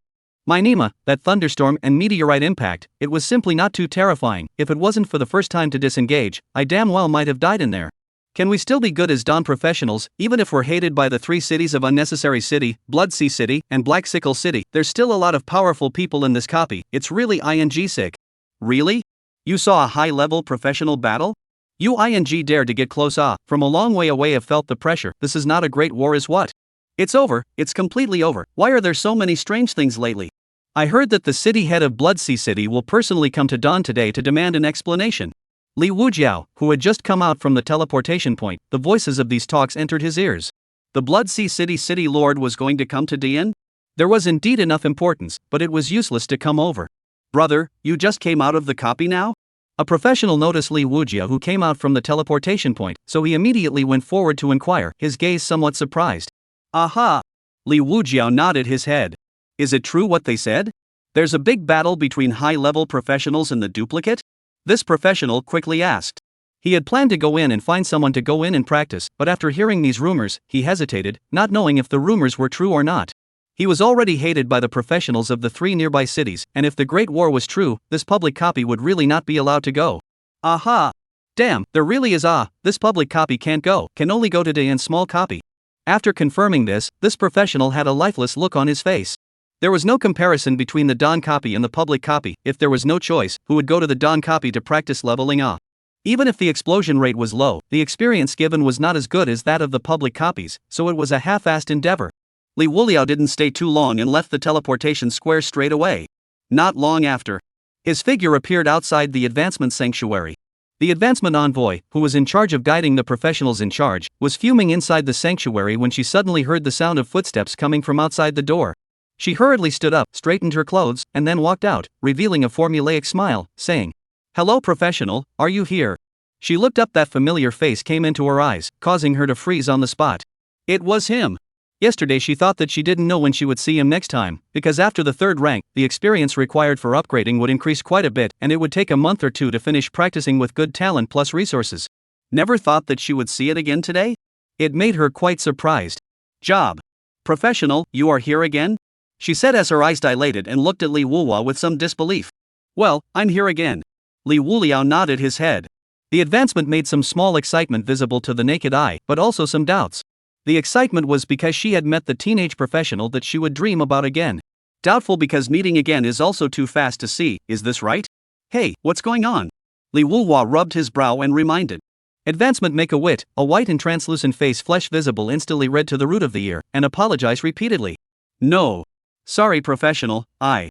My Nima, that thunderstorm and meteorite impact, it was simply not too terrifying. If it wasn't for the first time to disengage, I damn well might have died in there. Can we still be good as Dawn professionals, even if we're hated by the 3 cities of Unnecessary City, Blood Sea City, and Black Sickle City? There's still a lot of powerful people in this copy. It's really ing sick. Really? You saw a high-level professional battle? You ing dared to get close. From a long way away have felt the pressure. This is not a great war is what? It's over, it's completely over. Why are there so many strange things lately? I heard that the city head of Blood Sea City will personally come to Dawn today to demand an explanation. Liuji, who had just come out from the teleportation point, the voices of these talks entered his ears. The Blood Sea City Lord was going to come to Dian? There was indeed enough importance, but it was useless to come over. Brother, you just came out of the copy now? A professional noticed Liuji, who came out from the teleportation point, so he immediately went forward to inquire, his gaze somewhat surprised. Aha! Liuji nodded his head. Is it true what they said? There's a big battle between high-level professionals and the duplicate? This professional quickly asked. He had planned to go in and find someone to go in and practice, but after hearing these rumors, he hesitated, not knowing if the rumors were true or not. He was already hated by the professionals of the 3 nearby cities, and if the Great War was true, this public copy would really not be allowed to go. Aha! Damn, there really is this public copy can't go, can only go to Dian's small copy. After confirming this professional had a lifeless look on his face. There was no comparison between the Dawn copy and the public copy. If there was no choice, who would go to the Dawn copy to practice leveling up? Even if the explosion rate was low, the experience given was not as good as that of the public copies, so it was a half-assed endeavor. Liuji didn't stay too long and left the teleportation square straight away. Not long after, his figure appeared outside the advancement sanctuary. The advancement envoy, who was in charge of guiding the professionals in charge, was fuming inside the sanctuary when she suddenly heard the sound of footsteps coming from outside the door. She hurriedly stood up, straightened her clothes, and then walked out, revealing a formulaic smile, saying, "Hello professional, are you here?" She looked up, that familiar face came into her eyes, causing her to freeze on the spot. It was him. Yesterday she thought that she didn't know when she would see him next time, because after the 3rd rank, the experience required for upgrading would increase quite a bit and it would take a month or 2 to finish practicing with good talent plus resources. Never thought that she would see it again today? It made her quite surprised. Job. Professional, you are here again? She said as her eyes dilated and looked at Liuji with some disbelief. Well, I'm here again. Liuji nodded his head. The advancement made some small excitement visible to the naked eye, but also some doubts. The excitement was because she had met the teenage professional that she would dream about again. Doubtful because meeting again is also too fast to see, is this right? Hey, what's going on? Liuji rubbed his brow and reminded. Advancement make a wit, a white and translucent face, flesh visible instantly red to the root of the ear, and apologized repeatedly. No. Sorry professional, I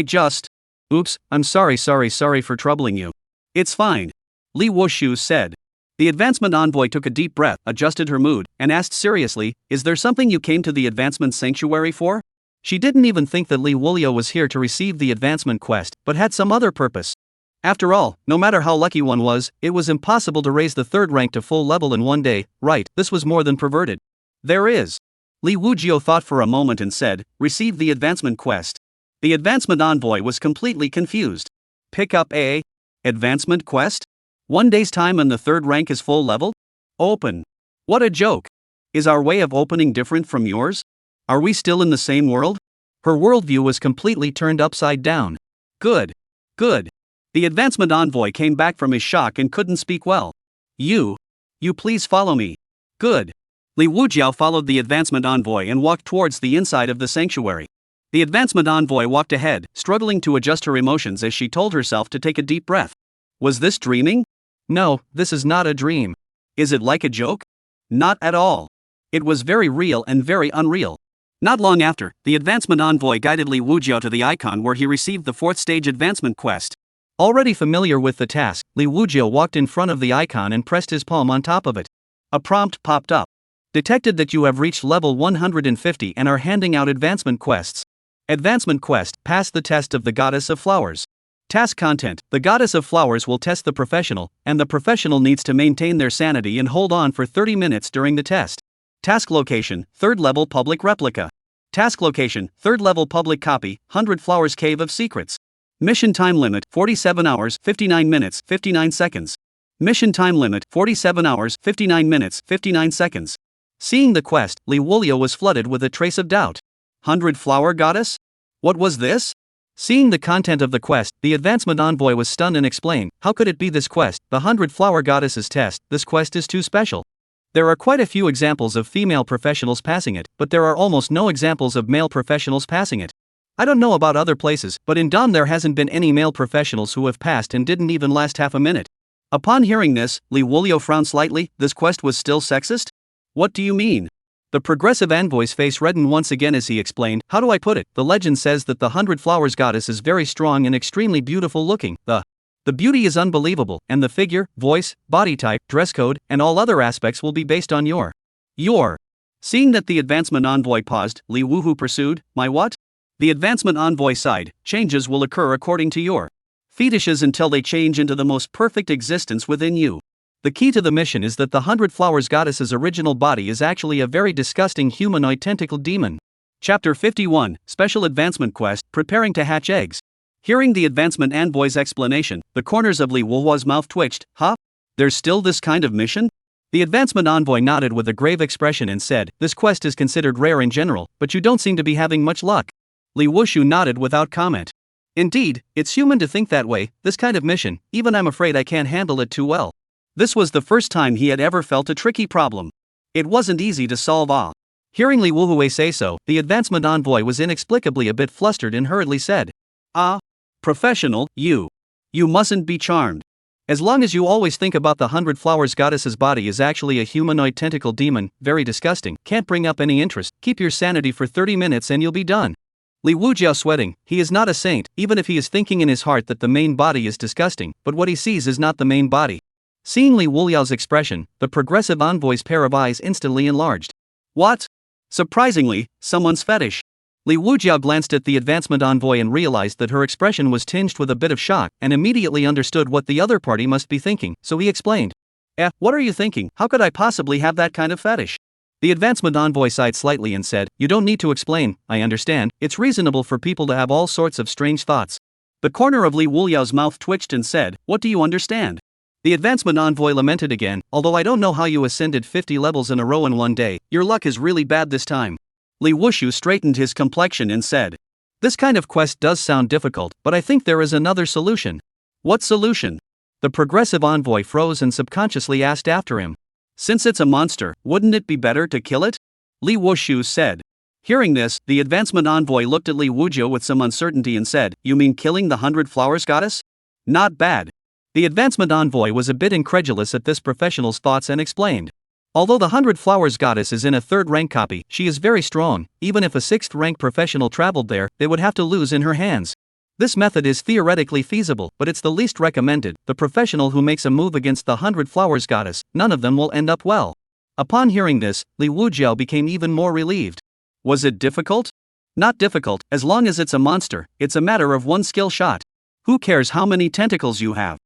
just. Oops, I'm sorry for troubling you. It's fine. Liuji said. The advancement envoy took a deep breath, adjusted her mood, and asked seriously, is there something you came to the advancement sanctuary for? She didn't even think that Liuji was here to receive the advancement quest, but had some other purpose. After all, no matter how lucky one was, it was impossible to raise the 3rd rank to full level in one day, right? This was more than perverted. There is. Liuji thought for a moment and said, receive the advancement quest. The advancement envoy was completely confused. Pick up a advancement quest? 1 day's time and the 3rd rank is full level? Open. What a joke. Is our way of opening different from yours? Are we still in the same world? Her worldview was completely turned upside down. Good. The advancement envoy came back from his shock and couldn't speak well. You please follow me. Good. Liuji followed the advancement envoy and walked towards the inside of the sanctuary. The advancement envoy walked ahead, struggling to adjust her emotions as she told herself to take a deep breath. Was this dreaming? No, this is not a dream. Is it like a joke? Not at all. It was very real and very unreal. Not long after, the advancement envoy guided Liuji to the icon where he received the 4th stage advancement quest. Already familiar with the task, Liuji walked in front of the icon and pressed his palm on top of it. A prompt popped up. Detected that you have reached level 150 and are handing out advancement quests. Advancement quest, pass the test of the Goddess of Flowers. Task content, the Goddess of Flowers will test the professional, and the professional needs to maintain their sanity and hold on for 30 minutes during the test. Task location, 3rd level public replica. Task location, 3rd level public copy, 100 Flowers Cave of Secrets. Mission time limit, 47 hours, 59 minutes, 59 seconds. Mission time limit, 47 hours, 59 minutes, 59 seconds. Seeing the quest, Liuji was flooded with a trace of doubt. 100 Flower Goddess? What was this? Seeing the content of the quest, the advancement envoy was stunned and explained, how could it be this quest, the 100 Flower Goddesses test, this quest is too special. There are quite a few examples of female professionals passing it, but there are almost no examples of male professionals passing it. I don't know about other places, but in Dom there hasn't been any male professionals who have passed and didn't even last half a minute. Upon hearing this, Liuji frowned slightly. This quest was still sexist? What do you mean? The progressive envoy's face reddened once again as he explained, how do I put it, the legend says that the 100 Flowers Goddess is very strong and extremely beautiful looking, the beauty is unbelievable, and the figure, voice, body type, dress code, and all other aspects will be based on your. Seeing that the advancement envoy paused, Liuji pursued, my what? The advancement envoy sighed, changes will occur according to your fetishes until they change into the most perfect existence within you. The key to the mission is that the 100 Flowers Goddess's original body is actually a very disgusting humanoid tentacle demon. Chapter 51, Special Advancement Quest, Preparing to Hatch Eggs. Hearing the advancement envoy's explanation, the corners of Liuji's mouth twitched. Huh? There's still this kind of mission? The advancement envoy nodded with a grave expression and said, this quest is considered rare in general, but you don't seem to be having much luck. Liuji nodded without comment. Indeed, it's human to think that way, this kind of mission, even I'm afraid I can't handle it too well. This was the first time he had ever felt a tricky problem. It wasn't easy to solve. Hearing Liuji say so, the advancement envoy was inexplicably a bit flustered and hurriedly said, professional, you mustn't be charmed. As long as you always think about the 100 Flowers Goddess's body is actually a humanoid tentacle demon, very disgusting, can't bring up any interest, keep your sanity for 30 minutes and you'll be done. Liuji sweating, he is not a saint, even if he is thinking in his heart that the main body is disgusting, but what he sees is not the main body. Seeing Liuji's expression, the progressive envoy's pair of eyes instantly enlarged. What? Surprisingly, someone's fetish. Liuji glanced at the advancement envoy and realized that her expression was tinged with a bit of shock, and immediately understood what the other party must be thinking, so he explained. What are you thinking? How could I possibly have that kind of fetish? The advancement envoy sighed slightly and said, you don't need to explain, I understand, it's reasonable for people to have all sorts of strange thoughts. The corner of Liuji's mouth twitched and said, what do you understand? The advancement envoy lamented again, although I don't know how you ascended 50 levels in a row in one day, your luck is really bad this time. Liuji straightened his complexion and said, this kind of quest does sound difficult, but I think there is another solution. What solution? The progressive envoy froze and subconsciously asked after him. Since it's a monster, wouldn't it be better to kill it? Liuji said. Hearing this, the advancement envoy looked at Liuji with some uncertainty and said, you mean killing the 100 Flowers Goddess? Not bad. The advancement envoy was a bit incredulous at this professional's thoughts and explained. Although the 100 Flowers Goddess is in a 3rd rank copy, she is very strong, even if a 6th rank professional traveled there, they would have to lose in her hands. This method is theoretically feasible, but it's the least recommended. The professional who makes a move against the 100 Flowers Goddess, none of them will end up well. Upon hearing this, Liuji became even more relieved. Was it difficult? Not difficult, as long as it's a monster, it's a matter of one skill shot. Who cares how many tentacles you have?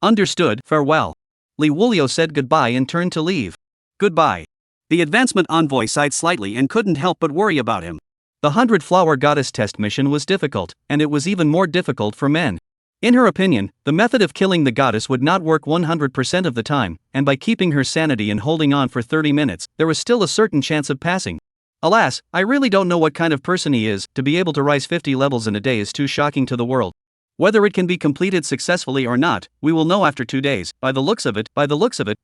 Understood, farewell. Liuji said goodbye and turned to leave. Goodbye. The advancement envoy sighed slightly and couldn't help but worry about him. The 100 Flower Goddess test mission was difficult, and it was even more difficult for men. In her opinion, the method of killing the goddess would not work 100% of the time, and by keeping her sanity and holding on for 30 minutes, there was still a certain chance of passing. Alas, I really don't know what kind of person he is, to be able to rise 50 levels in a day is too shocking to the world. Whether it can be completed successfully or not, we will know after 2 days. By the looks of it,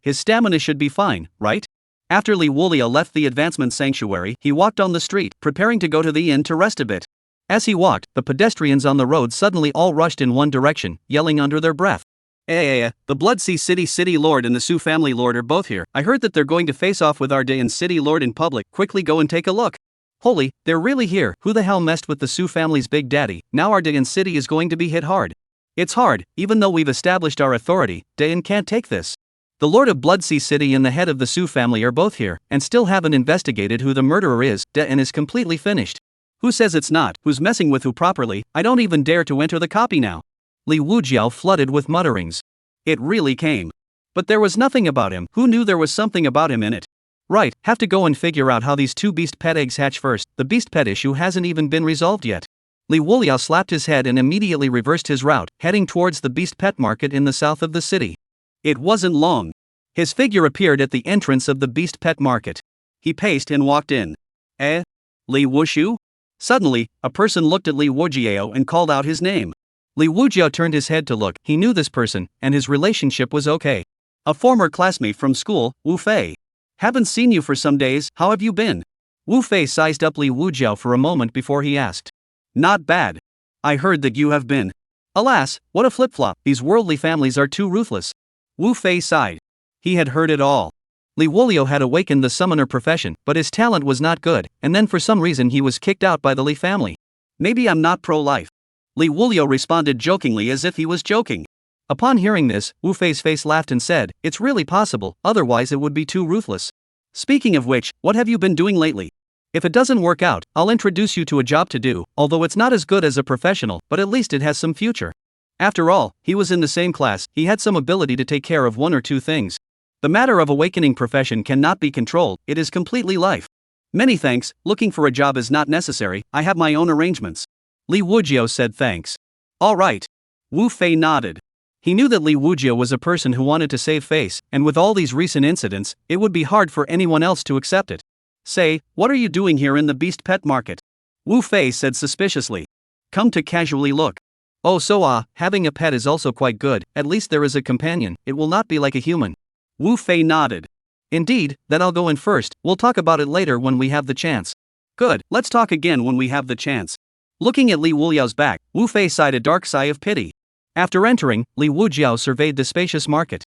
his stamina should be fine, right? After Liuji left the advancement sanctuary, he walked on the street, preparing to go to the inn to rest a bit. As he walked, the pedestrians on the road suddenly all rushed in one direction, yelling under their breath. The Bloodsea City Lord and the Su family Lord are both here. I heard that they're going to face off with our Dayan City Lord in public. Quickly go and take a look. Holy, they're really here. Who the hell messed with the Su family's big daddy? Now our Dayan City is going to be hit hard. It's hard, even though we've established our authority, Dayan can't take this. The Lord of Bloodsea City and the head of the Su family are both here, and still haven't investigated who the murderer is. Dayan is completely finished. Who says it's not? Who's messing with who properly? I don't even dare to enter the copy now. Liuji flooded with mutterings. It really came. But there was nothing about him. Who knew there was something about him in it? Right, have to go and figure out how these two beast pet eggs hatch first. The beast pet issue hasn't even been resolved yet. Li Wuliao slapped his head and immediately reversed his route, heading towards the beast pet market in the south of the city. It wasn't long. His figure appeared at the entrance of the beast pet market. He paced and walked in. Li Wushu? Suddenly, a person looked at Li Wujiao and called out his name. Li Wujiao turned his head to look. He knew this person, and his relationship was okay. A former classmate from school, Wu Fei. Haven't seen you for some days, how have you been? Wu Fei sized up Li Wujiao for a moment before he asked. Not bad. I heard that you have been. Alas, what a flip-flop, these worldly families are too ruthless. Wu Fei sighed. He had heard it all. Li Wuliao had awakened the summoner profession, but his talent was not good, and then for some reason he was kicked out by the Li family. Maybe I'm not pro-life. Li Wuliao responded jokingly as if he was joking. Upon hearing this, Wu Fei's face laughed and said, "It's really possible, otherwise it would be too ruthless. Speaking of which, what have you been doing lately? If it doesn't work out, I'll introduce you to a job to do, although it's not as good as a professional, but at least it has some future." After all, he was in the same class, he had some ability to take care of one or two things. The matter of awakening profession cannot be controlled, it is completely life. Many thanks, looking for a job is not necessary, I have my own arrangements. Li Wujiao said thanks. All right. Wu Fei nodded. He knew that Li Wujiao was a person who wanted to save face, and with all these recent incidents, it would be hard for anyone else to accept it. Say, what are you doing here in the beast pet market? Wu Fei said suspiciously. Come to casually look. Oh so having a pet is also quite good, at least there is a companion, it will not be like a human. Wu Fei nodded. Indeed, then I'll go in first, we'll talk about it later when we have the chance. Good, let's talk again when we have the chance. Looking at Li Wuliao's back, Wu Fei sighed a dark sigh of pity. After entering, Li Wujiao surveyed the spacious market.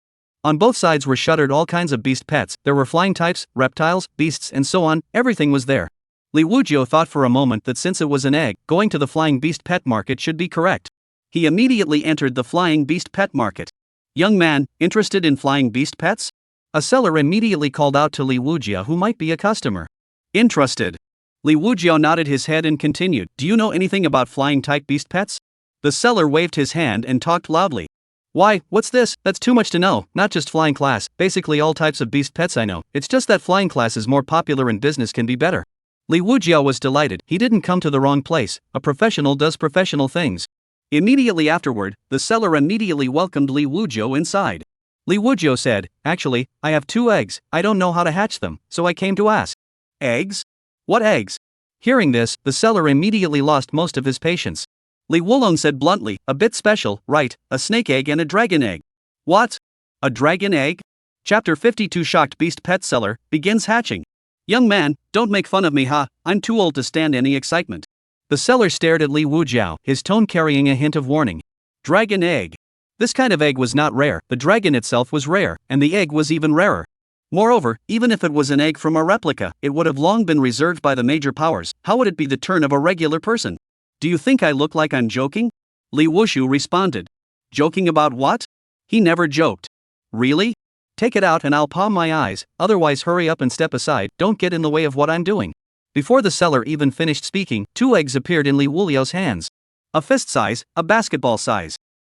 On both sides were shuttered all kinds of beast pets, there were flying types, reptiles, beasts and so on, everything was there. Li Wujiao thought for a moment that since it was an egg, going to the flying beast pet market should be correct. He immediately entered the flying beast pet market. Young man, interested in flying beast pets? A seller immediately called out to Li Wujiao who might be a customer. Interested. Li Wujiao nodded his head and continued, do you know anything about flying type beast pets? The seller waved his hand and talked loudly. Why, what's this? That's too much to know, not just flying class, basically all types of beast pets I know, it's just that flying class is more popular and business can be better. Li Wujiao was delighted, he didn't come to the wrong place, a professional does professional things. Immediately afterward, the seller immediately welcomed Li Wujiao inside. Li Wujiao said, actually, I have 2 eggs, I don't know how to hatch them, so I came to ask. Eggs? What eggs? Hearing this, the seller immediately lost most of his patience. Li Wuliao said bluntly, a bit special, right, a snake egg and a dragon egg. What? A dragon egg? Chapter 52 Shocked Beast Pet Seller begins hatching. Young man, don't make fun of me I'm too old to stand any excitement. The seller stared at Li Wujiao, his tone carrying a hint of warning. Dragon egg. This kind of egg was not rare, the dragon itself was rare, and the egg was even rarer. Moreover, even if it was an egg from a replica, it would have long been reserved by the major powers, how would it be the turn of a regular person? Do you think I look like I'm joking? Li Wushu responded. Joking about what? He never joked. Really? Take it out and I'll palm my eyes, otherwise hurry up and step aside, don't get in the way of what I'm doing. Before the seller even finished speaking, 2 eggs appeared in Li Wuliao's hands. A fist size, a basketball size.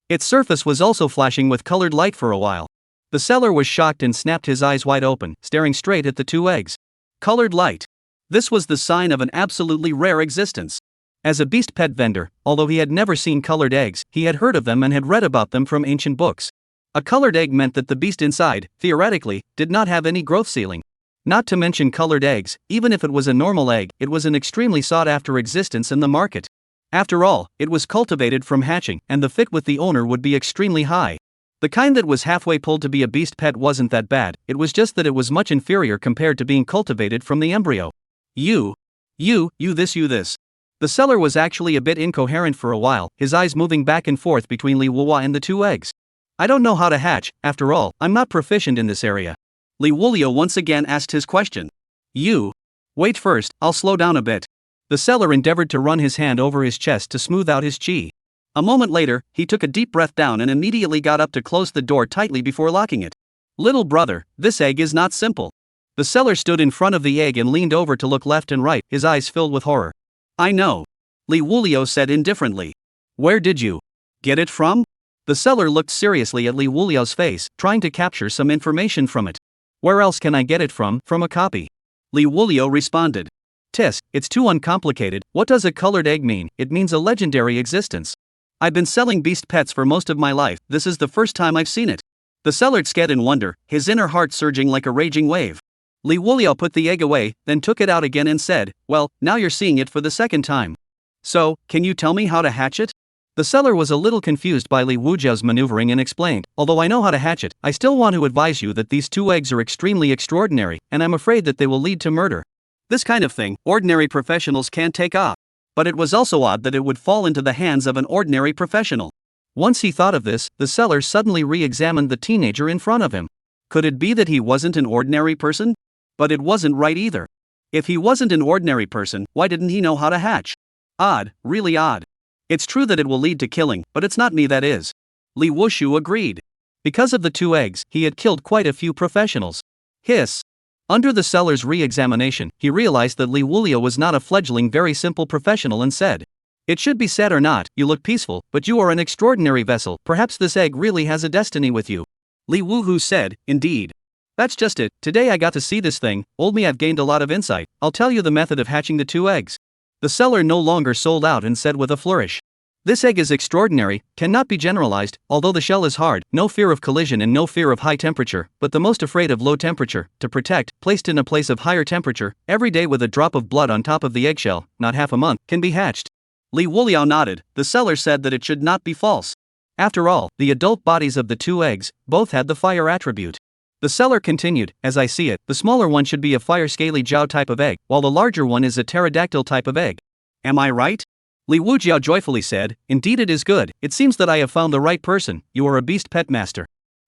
Its surface was also flashing with colored light for a while. The seller was shocked and snapped his eyes wide open, staring straight at the 2 eggs. Colored light. This was the sign of an absolutely rare existence. As a beast pet vendor, although he had never seen colored eggs, he had heard of them and had read about them from ancient books. A colored egg meant that the beast inside, theoretically, did not have any growth ceiling. Not to mention colored eggs, even if it was a normal egg, it was an extremely sought-after existence in the market. After all, it was cultivated from hatching, and the fit with the owner would be extremely high. The kind that was halfway pulled to be a beast pet wasn't that bad, it was just that it was much inferior compared to being cultivated from the embryo. You this. The seller was actually a bit incoherent for a while, his eyes moving back and forth between Li Wuliao and the 2 eggs. I don't know how to hatch, after all, I'm not proficient in this area. Li Wuliao once again asked his question. Wait first, I'll slow down a bit. The seller endeavored to run his hand over his chest to smooth out his chi. A moment later, he took a deep breath down and immediately got up to close the door tightly before locking it. Little brother, this egg is not simple. The seller stood in front of the egg and leaned over to look left and right, his eyes filled with horror. I know. Li Wuliao said indifferently. Where did you get it from? The seller looked seriously at Li Wuliao's face, trying to capture some information from it. Where else can I get it from? From a copy. Liuji responded. Tisk, it's too uncomplicated. What does a colored egg mean? It means a legendary existence. I've been selling beast pets for most of my life, this is the first time I've seen it. The seller stared in wonder, his inner heart surging like a raging wave. Liuji put the egg away, then took it out again and said, well, now you're seeing it for the second time. So, can you tell me how to hatch it? The seller was a little confused by Liuji's maneuvering and explained, although I know how to hatch it, I still want to advise you that these 2 eggs are extremely extraordinary, and I'm afraid that they will lead to murder. This kind of thing, ordinary professionals can't take off. But it was also odd that it would fall into the hands of an ordinary professional. Once he thought of this, the seller suddenly re-examined the teenager in front of him. Could it be that he wasn't an ordinary person? But it wasn't right either. If he wasn't an ordinary person, why didn't he know how to hatch? Odd, really odd. It's true that it will lead to killing, but it's not me that is. Liuji agreed. Because of the 2 eggs, he had killed quite a few professionals. Hiss. Under the seller's re-examination, he realized that Liuji was not a fledgling very simple professional and said, it should be said or not, you look peaceful, but you are an extraordinary vessel, perhaps this egg really has a destiny with you. Liuji said, indeed. That's just it, today I got to see this thing, old me I've gained a lot of insight, I'll tell you the method of hatching the 2 eggs. The seller no longer sold out and said with a flourish. This egg is extraordinary, cannot be generalized, although the shell is hard, no fear of collision and no fear of high temperature, but the most afraid of low temperature, to protect, placed in a place of higher temperature, every day with a drop of blood on top of the eggshell, not half a month, can be hatched. Liuji nodded, the seller said that it should not be false. After all, the adult bodies of the 2 eggs, both had the fire attribute. The seller continued, as I see it, the smaller one should be a fire scaly jow type of egg, while the larger one is a pterodactyl type of egg. Am I right? Liuji joyfully said, indeed it is good, it seems that I have found the right person, you are a beast pet master.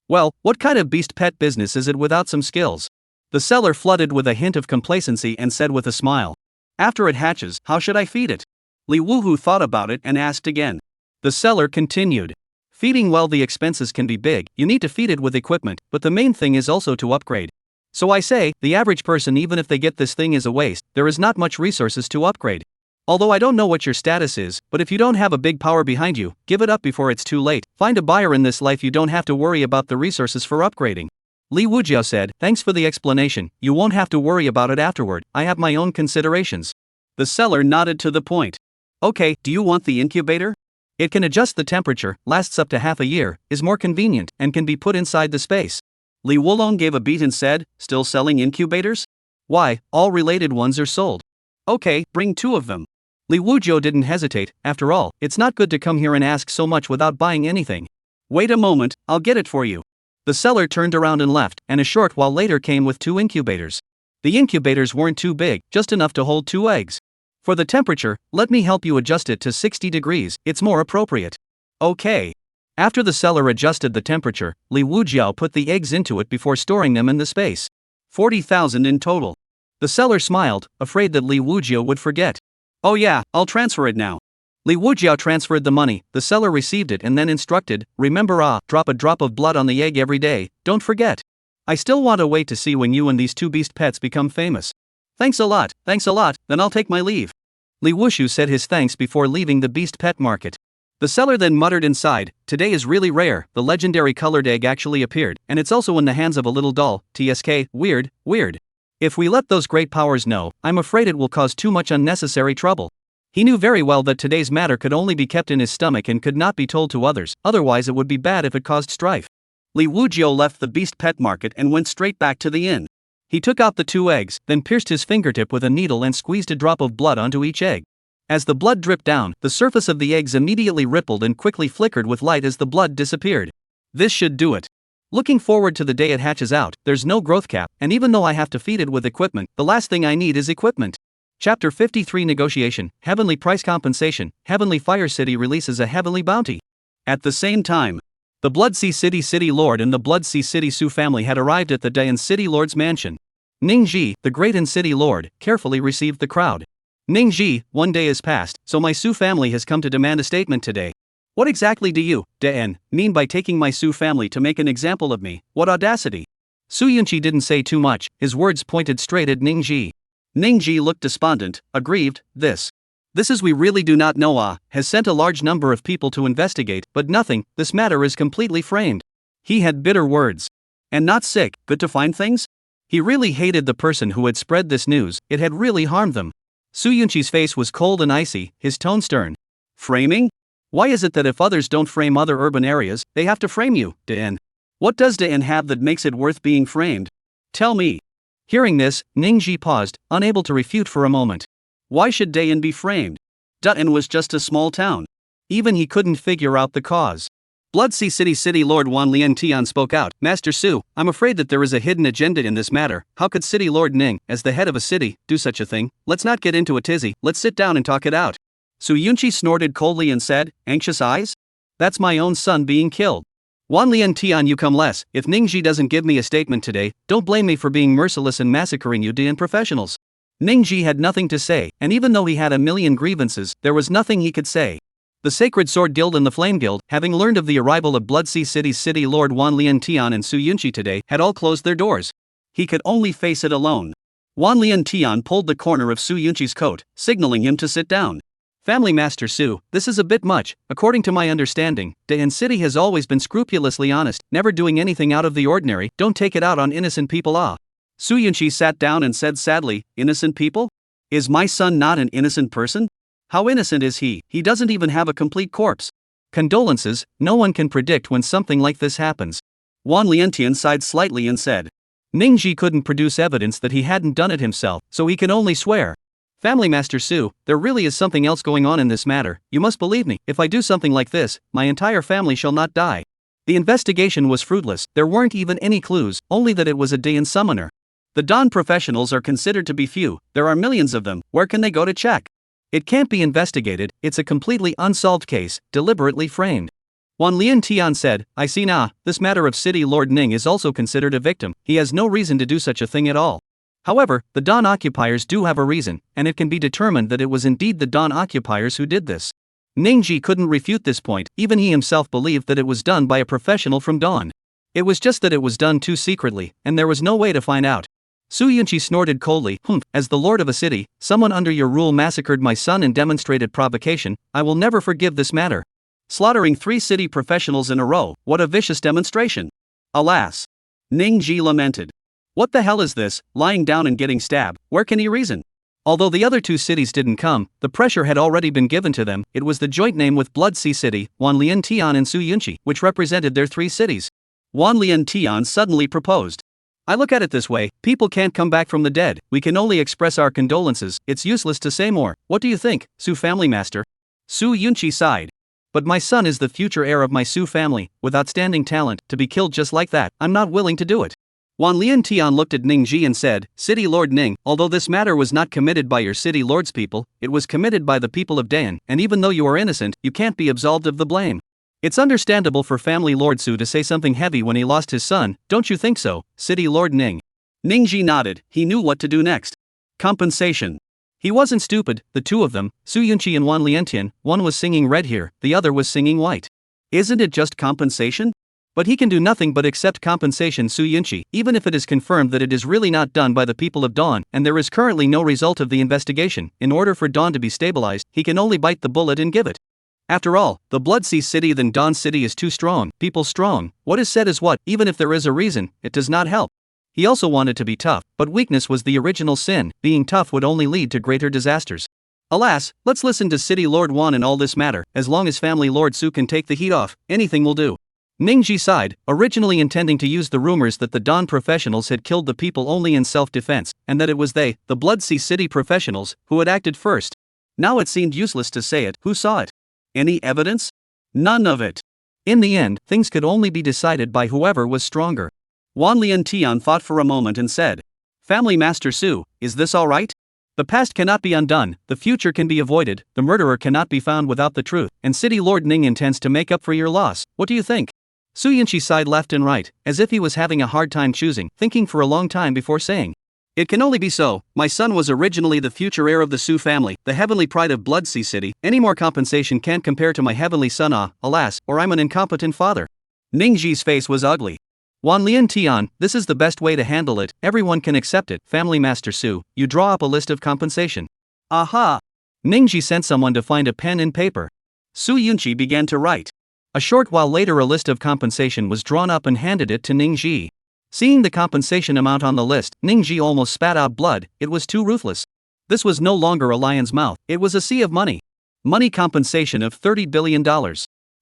Well, what kind of beast pet business is it without some skills? The seller flooded with a hint of complacency and said with a smile. After it hatches, how should I feed it? Liuji thought about it and asked again. The seller continued. Feeding well, the expenses can be big, you need to feed it with equipment, but the main thing is also to upgrade. So I say, the average person even if they get this thing is a waste, there is not much resources to upgrade. Although I don't know what your status is, but if you don't have a big power behind you, give it up before it's too late, find a buyer in this life, you don't have to worry about the resources for upgrading. Liuji said, thanks for the explanation, you won't have to worry about it afterward, I have my own considerations. The seller nodded to the point. Okay, do you want the incubator? It can adjust the temperature, lasts up to half a year, is more convenient, and can be put inside the space. Liuji gave a beat and said, still selling incubators? Why, all related ones are sold. Okay, bring 2 of them. Liuji didn't hesitate, after all, it's not good to come here and ask so much without buying anything. Wait a moment, I'll get it for you. The seller turned around and left, and a short while later came with 2 incubators. The incubators weren't too big, just enough to hold 2 eggs. For the temperature, let me help you adjust it to 60 degrees, it's more appropriate. Okay. After the seller adjusted the temperature, Liuji put the eggs into it before storing them in the space. 40,000 in total. The seller smiled, afraid that Liuji would forget. Oh yeah, I'll transfer it now. Liuji transferred the money, the seller received it and then instructed, remember drop a drop of blood on the egg every day, don't forget. I still want to wait to see when you and these 2 beast pets become famous. Thanks a lot, then I'll take my leave. Liuji said his thanks before leaving the beast pet market. The seller then muttered inside, today is really rare, the legendary colored egg actually appeared, and it's also in the hands of a little doll, tsk, weird. If we let those great powers know, I'm afraid it will cause too much unnecessary trouble. He knew very well that today's matter could only be kept in his stomach and could not be told to others, otherwise it would be bad if it caused strife. Liuji left the beast pet market and went straight back to the inn. He took out the 2 eggs, then pierced his fingertip with a needle and squeezed a drop of blood onto each egg. As the blood dripped down, the surface of the eggs immediately rippled and quickly flickered with light as the blood disappeared. This should do it. Looking forward to the day it hatches out, there's no growth cap, and even though I have to feed it with equipment, the last thing I need is equipment. Chapter 53 Negotiation, Heavenly Price Compensation, Heavenly Fire City releases a heavenly bounty. At the same time, the Blood Sea City Lord and the Blood Sea City Sioux family had arrived at the Dayan City Lord's mansion. Ningji, the great and city lord, carefully received the crowd. Ningji, 1 day has passed, so my Sioux family has come to demand a statement today. What exactly do you, Dayan, mean by taking my Sioux family to make an example of me? What audacity? Su Yunchi didn't say too much, his words pointed straight at Ningji. Ningji looked despondent, aggrieved, this is we really do not know has sent a large number of people to investigate, but nothing, this matter is completely framed. He had bitter words. And not sick, good to find things? He really hated the person who had spread this news, it had really harmed them. Su Yunqi's face was cold and icy, his tone stern. Framing? Why is it that if others don't frame other urban areas, they have to frame you, Daen? What does Daen have that makes it worth being framed? Tell me. Hearing this, Ningji paused, unable to refute for a moment. Why should Daen be framed? Daen was just a small town. Even he couldn't figure out the cause. Bloodsea City Lord Wan Lientian spoke out. Master Su, I'm afraid that there is a hidden agenda in this matter. How could City Lord Ning, as the head of a city, do such a thing? Let's not get into a tizzy, let's sit down and talk it out. Su Yunqi snorted coldly and said, anxious eyes? That's my own son being killed. Wan Lientian, you come less. If Ningji doesn't give me a statement today, don't blame me for being merciless and massacring you Daen professionals. Ningji had nothing to say, and even though he had a million grievances, there was nothing he could say. The Sacred Sword Guild and the Flame Guild, having learned of the arrival of Bloodsea City's City Lord Wan Lientian and Su Yunqi today, had all closed their doors. He could only face it alone. Wan Lientian pulled the corner of Su Yunqi's coat, signaling him to sit down. Family Master Su, this is a bit much. According to my understanding, Daen City has always been scrupulously honest, never doing anything out of the ordinary. Don't take it out on innocent people. Su Yunqi sat down and said sadly, innocent people? Is my son not an innocent person? How innocent is he? He doesn't even have a complete corpse. Condolences, no one can predict when something like this happens. Wan Lientian sighed slightly and said. Ningji couldn't produce evidence that he hadn't done it himself, so he can only swear. Family Master Su, there really is something else going on in this matter. You must believe me, if I do something like this, my entire family shall not die. The investigation was fruitless, there weren't even any clues, only that it was a Daen summoner. The Dawn professionals are considered to be few, there are millions of them, where can they go to check? It can't be investigated, it's a completely unsolved case, deliberately framed. Wan Lientian said, I see now, this matter of City Lord Ning is also considered a victim, he has no reason to do such a thing at all. However, the Dawn occupiers do have a reason, and it can be determined that it was indeed the Dawn occupiers who did this. Ningji couldn't refute this point, even he himself believed that it was done by a professional from Dawn. It was just that it was done too secretly, and there was no way to find out. Su Yunqi snorted coldly, as the lord of a city, someone under your rule massacred my son and demonstrated provocation, I will never forgive this matter. Slaughtering 3 city professionals in a row, what a vicious demonstration. Alas. Ningji lamented. What the hell is this, lying down and getting stabbed, where can he reason? Although the other 2 cities didn't come, the pressure had already been given to them, it was the joint name with Bloodsea City, Wan Lientian and Su Yunqi, which represented their 3 cities. Wan Lientian suddenly proposed. I look at it this way, people can't come back from the dead, we can only express our condolences, it's useless to say more. What do you think, Su Family Master? Su Yunqi sighed. But my son is the future heir of my Su family, with outstanding talent, to be killed just like that, I'm not willing to do it. Wan Lientian looked at Ningji and said, City Lord Ning, although this matter was not committed by your City Lord's people, it was committed by the people of Daen, and even though you are innocent, you can't be absolved of the blame. It's understandable for Family Lord Su to say something heavy when he lost his son, don't you think so, City Lord Ning? Ningji nodded, he knew what to do next. Compensation. He wasn't stupid, the 2 of them, Su Yunqi and Wan Lientian, one was singing red here, the other was singing white. Isn't it just compensation? But he can do nothing but accept compensation Su Yunqi, even if it is confirmed that it is really not done by the people of Dawn, and there is currently no result of the investigation, in order for Dawn to be stabilized, he can only bite the bullet and give it. After all, the Bloodsea City than Dawn City is too strong, people strong, what is said is what, even if there is a reason, it does not help. He also wanted to be tough, but weakness was the original sin, being tough would only lead to greater disasters. Alas, let's listen to City Lord Wan in all this matter, as long as Family Lord Su can take the heat off, anything will do. Ningji sighed, originally intending to use the rumors that the Dawn professionals had killed the people only in self-defense, and that it was they, the Bloodsea City professionals, who had acted first. Now it seemed useless to say it, who saw it? Any evidence? None of it. In the end, things could only be decided by whoever was stronger. Wan Lientian thought for a moment and said, Family Master Su, is this all right? The past cannot be undone, the future can be avoided, the murderer cannot be found without the truth, and City Lord Ning intends to make up for your loss, what do you think? Su Yunqi sighed left and right, as if he was having a hard time choosing, thinking for a long time before saying. It can only be so, my son was originally the future heir of the Su family, the heavenly pride of Bloodsea City, any more compensation can't compare to my heavenly son alas, or I'm an incompetent father. Ningji's face was ugly. Wan Lientian, this is the best way to handle it, everyone can accept it, Family Master Su, you draw up a list of compensation. Aha! Ningji sent someone to find a pen and paper. Su Yunqi began to write. A short while later a list of compensation was drawn up and handed it to Ningji. Seeing the compensation amount on the list, Ningji almost spat out blood. It was too ruthless. This was no longer a lion's mouth, it was a sea of money. Money compensation of $30 billion.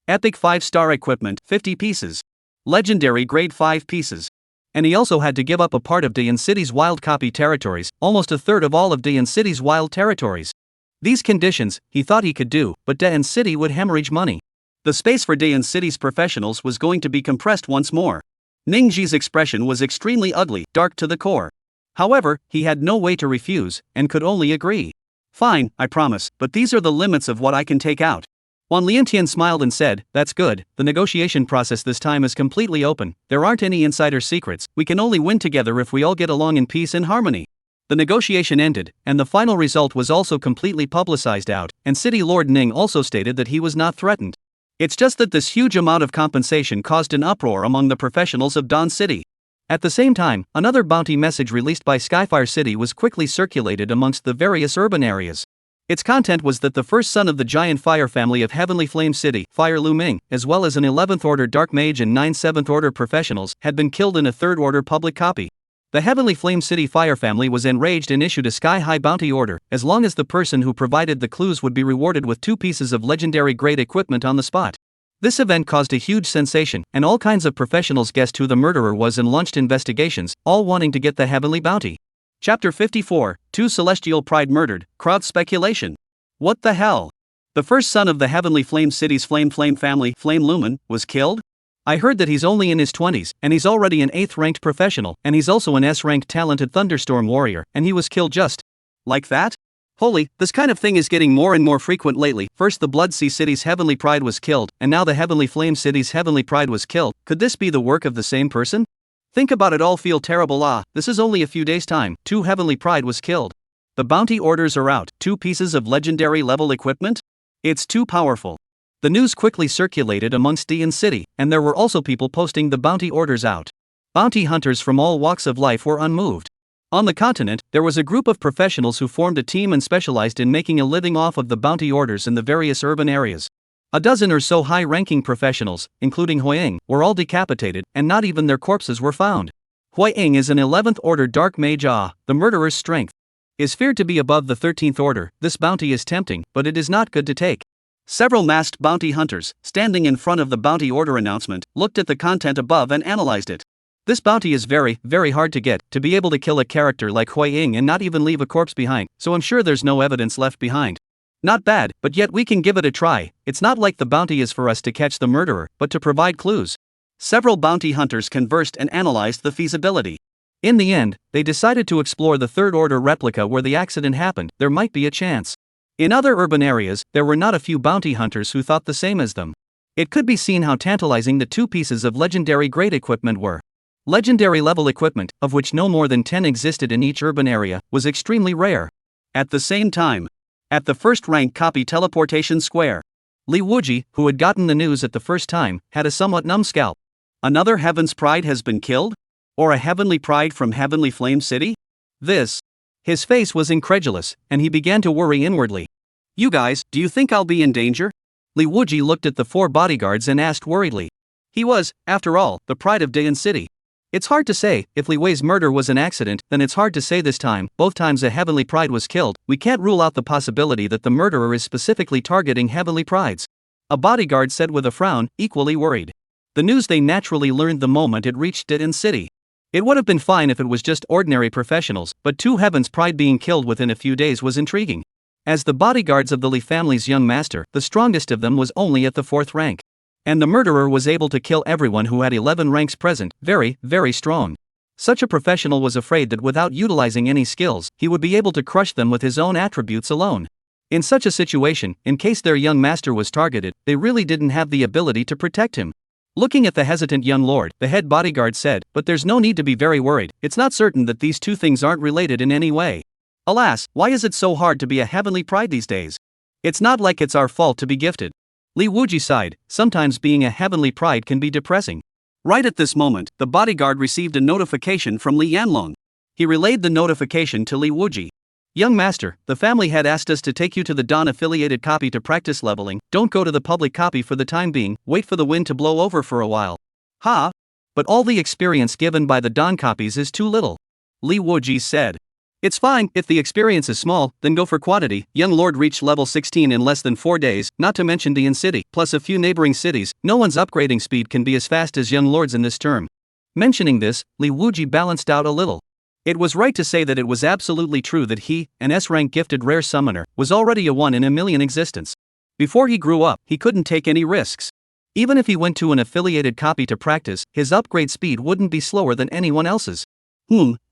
Epic 5-star equipment, 50 pieces. Legendary grade 5 pieces. And he also had to give up a part of Dayan City's wild copy territories, almost a third of all of Dayan City's wild territories. These conditions, he thought he could do, but Dayan City would hemorrhage money. The space for Dayan City's professionals was going to be compressed once more. Ningji's expression was extremely ugly, dark to the core. However, he had no way to refuse, and could only agree. Fine, I promise, but these are the limits of what I can take out. Wan Liantian smiled and said, that's good, the negotiation process this time is completely open, there aren't any insider secrets, we can only win together if we all get along in peace and harmony. The negotiation ended, and the final result was also completely publicized out, and City Lord Ning also stated that he was not threatened. It's just that this huge amount of compensation caused an uproar among the professionals of Dawn City. At the same time, another bounty message released by Skyfire City was quickly circulated amongst the various urban areas. Its content was that the first son of the giant fire family of Heavenly Flame City, Fire Lu Ming, as well as an 11th Order Dark Mage and 9 7th Order professionals, had been killed in a 3rd Order public copy. The Heavenly Flame City fire family was enraged and issued a sky-high bounty order, as long as the person who provided the clues would be rewarded with 2 pieces of legendary grade equipment on the spot. This event caused a huge sensation, and all kinds of professionals guessed who the murderer was and launched investigations, all wanting to get the heavenly bounty. Chapter 54, 2 Celestial Pride Murdered, Crowd Speculation. What the hell? The first son of the Heavenly Flame City's Flame family, Flame Lumen, was killed? I heard that he's only in his 20s, and he's already an 8th ranked professional, and he's also an S-ranked talented Thunderstorm warrior, and he was killed just like that? Holy, this kind of thing is getting more and more frequent lately. First the Blood Sea City's Heavenly Pride was killed, and now the Heavenly Flame City's Heavenly Pride was killed. Could this be the work of the same person? Think about it all, feel terrible. This is only a few days' time, 2 Heavenly Pride was killed. The bounty orders are out, 2 pieces of legendary level equipment? It's too powerful. The news quickly circulated amongst Dayan City, and there were also people posting the bounty orders out. Bounty hunters from all walks of life were unmoved. On the continent, there was a group of professionals who formed a team and specialized in making a living off of the bounty orders in the various urban areas. A dozen or so high-ranking professionals, including Huiying, were all decapitated, and not even their corpses were found. Huiying is an 11th Order Dark Mage. The murderer's strength is feared to be above the 13th Order. This bounty is tempting, but it is not good to take. Several masked bounty hunters, standing in front of the bounty order announcement, looked at the content above and analyzed it. This bounty is very, very hard to get, to be able to kill a character like Huiying and not even leave a corpse behind, so I'm sure there's no evidence left behind. Not bad, but yet we can give it a try. It's not like the bounty is for us to catch the murderer, but to provide clues. Several bounty hunters conversed and analyzed the feasibility. In the end, they decided to explore the 3rd Order replica where the accident happened. There might be a chance. In other urban areas, there were not a few bounty hunters who thought the same as them. It could be seen how tantalizing the 2 pieces of legendary grade equipment were. Legendary level equipment, of which no more than 10 existed in each urban area, was extremely rare. At the same time, at the first rank copy teleportation square, Liuji, who had gotten the news at the first time, had a somewhat numb scalp. Another Heaven's Pride has been killed? Or a Heavenly Pride from Heavenly Flame City? This. His face was incredulous, and he began to worry inwardly. You guys, do you think I'll be in danger? Liuji looked at the 4 bodyguards and asked worriedly. He was, after all, the pride of Dayan City. It's hard to say. If Li Wei's murder was an accident, then it's hard to say this time. Both times a Heavenly Pride was killed, we can't rule out the possibility that the murderer is specifically targeting Heavenly Prides. A bodyguard said with a frown, equally worried. The news they naturally learned the moment it reached Dayan City. It would have been fine if it was just ordinary professionals, but 2 Heaven's Pride being killed within a few days was intriguing. As the bodyguards of the Li family's young master, the strongest of them was only at the 4th rank. And the murderer was able to kill everyone who had 11 ranks present, very, very strong. Such a professional was afraid that without utilizing any skills, he would be able to crush them with his own attributes alone. In such a situation, in case their young master was targeted, they really didn't have the ability to protect him. Looking at the hesitant young lord, the head bodyguard said, but there's no need to be very worried, it's not certain that these 2 things aren't related in any way. Alas, why is it so hard to be a Heavenly Pride these days? It's not like it's our fault to be gifted. Liuji sighed, sometimes being a Heavenly Pride can be depressing. Right at this moment, the bodyguard received a notification from Li Yanlong. He relayed the notification to Liuji. Young master, the family had asked us to take you to the Dawn affiliated copy to practice leveling. Don't go to the public copy for the time being, wait for the wind to blow over for a while. Ha! But all the experience given by the Don copies is too little. Liuji said. It's fine, if the experience is small, then go for quantity. Young Lord reached level 16 in less than 4 days, not to mention the in-city, plus a few neighboring cities. No one's upgrading speed can be as fast as Young Lord's in this term. Mentioning this, Liuji balanced out a little. It was right to say that it was absolutely true that he, an S-rank gifted rare summoner, was already a 1 in a million existence. Before he grew up, he couldn't take any risks. Even if he went to an affiliated copy to practice, his upgrade speed wouldn't be slower than anyone else's.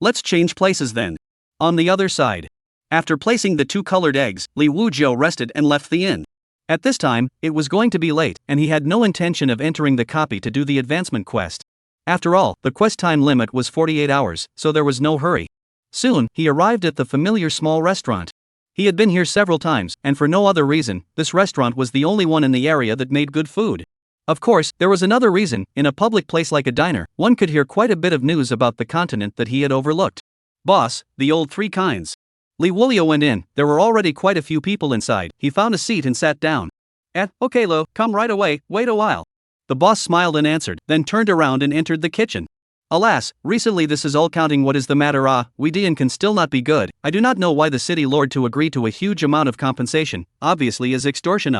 Let's change places then. On the other side. After placing the 2 colored eggs, Liuji rested and left the inn. At this time, it was going to be late, and he had no intention of entering the copy to do the advancement quest. After all, the quest time limit was 48 hours, so there was no hurry. Soon, he arrived at the familiar small restaurant. He had been here several times, and for no other reason, this restaurant was the only one in the area that made good food. Of course, there was another reason. In a public place like a diner, one could hear quite a bit of news about the continent that he had overlooked. Boss, the old 3 kinds. Liuji went in. There were already quite a few people inside. He found a seat and sat down. Okay Lo, come right away, wait a while. The boss smiled and answered, then turned around and entered the kitchen. Alas, recently this is all counting. What is the matter? We Dian can still not be good. I do not know why the city lord to agree to a huge amount of compensation, obviously is extortion.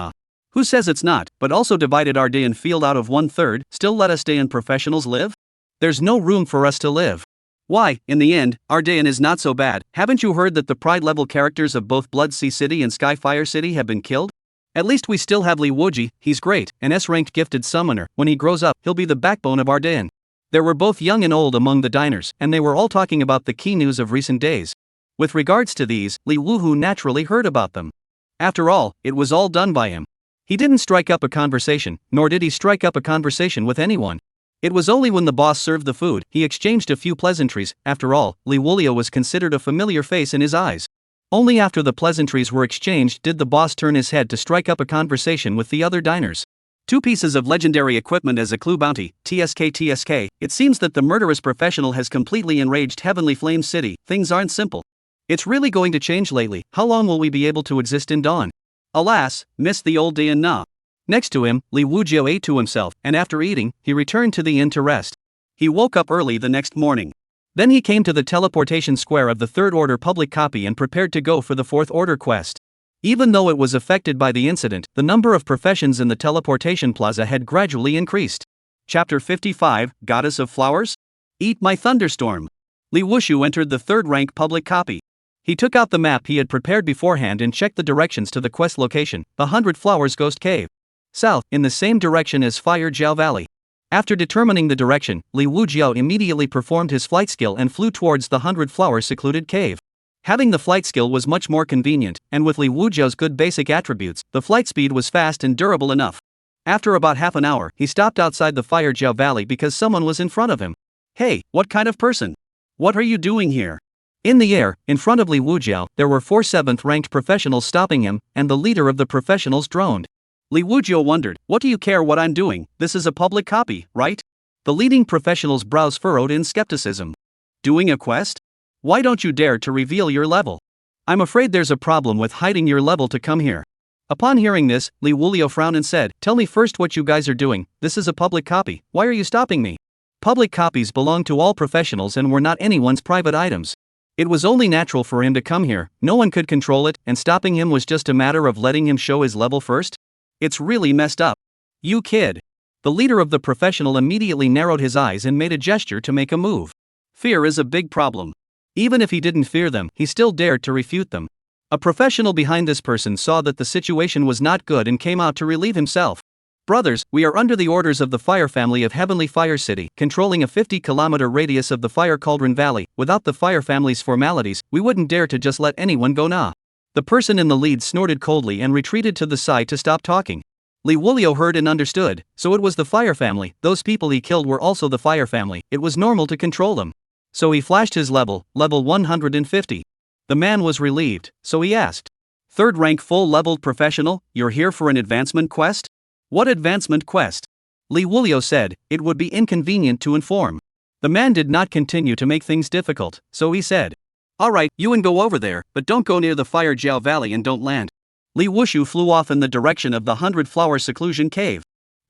Who says it's not, but also divided our Dayan field out of 1/3, still let us Dayan professionals live? There's no room for us to live. Why, in the end, our Dayan is not so bad. Haven't you heard that the pride level characters of both Blood Sea City and Skyfire City have been killed? At least we still have Liuji, he's great, an S-ranked gifted summoner. When he grows up, he'll be the backbone of our Dayan. There were both young and old among the diners, and they were all talking about the key news of recent days. With regards to these, Liuji naturally heard about them. After all, it was all done by him. He didn't strike up a conversation, nor did he strike up a conversation with anyone. It was only when the boss served the food, he exchanged a few pleasantries. After all, Liuji was considered a familiar face in his eyes. Only after the pleasantries were exchanged did the boss turn his head to strike up a conversation with the other diners. 2 pieces of legendary equipment as a clue bounty, TSK. It seems that the murderous professional has completely enraged Heavenly Flame City. Things aren't simple. It's really going to change lately. How long will we be able to exist in Dawn? Alas, miss the old Dayan na. Next to him, Liuji ate to himself, and after eating, he returned to the inn to rest. He woke up early the next morning. Then he came to the teleportation square of the 3rd Order public copy and prepared to go for the 4th Order quest. Even though it was affected by the incident, the number of professions in the teleportation plaza had gradually increased. Chapter 55, Goddess of Flowers? Eat my thunderstorm. Liuji entered the 3rd rank public copy. He took out the map he had prepared beforehand and checked the directions to the quest location, the 100 Flowers Ghost Cave. South, in the same direction as Fire Jiao Valley. After determining the direction, Liuji immediately performed his flight skill and flew towards the 100 Flower secluded cave. Having the flight skill was much more convenient, and with Liuji's good basic attributes, the flight speed was fast and durable enough. After about half an hour, he stopped outside the Fire Jiao Valley because someone was in front of him. Hey, what kind of person? What are you doing here? In the air, in front of Liuji, there were 4 7th ranked professionals stopping him, and the leader of the professionals droned. Liuji wondered, what do you care what I'm doing? This is a public copy, right? The leading professional's brows furrowed in skepticism. Doing a quest? Why don't you dare to reveal your level? I'm afraid there's a problem with hiding your level to come here. Upon hearing this, Liuji frowned and said, tell me first what you guys are doing. This is a public copy. Why are you stopping me? Public copies belong to all professionals and were not anyone's private items. It was only natural for him to come here, no one could control it, and stopping him was just a matter of letting him show his level first? It's really messed up. You kid. The leader of the professional immediately narrowed his eyes and made a gesture to make a move. Fear is a big problem. Even if he didn't fear them, he still dared to refute them. A professional behind this person saw that the situation was not good and came out to relieve himself. Brothers, we are under the orders of the Fire Family of Heavenly Fire City, controlling a 50-kilometer radius of the Fire Cauldron Valley. Without the Fire Family's formalities, we wouldn't dare to just let anyone go nah. The person in the lead snorted coldly and retreated to the side to stop talking. Liuji heard and understood, so it was the Fire Family. Those people he killed were also the Fire Family. It was normal to control them. So he flashed his level 150. The man was relieved, so he asked. 3rd rank full-leveled professional, you're here for an advancement quest? What advancement quest? Liuji said, it would be inconvenient to inform. The man did not continue to make things difficult, so he said. Alright, you and go over there, but don't go near the Fire Jiao Valley and don't land. Liuji flew off in the direction of the 100 Flower Seclusion Cave.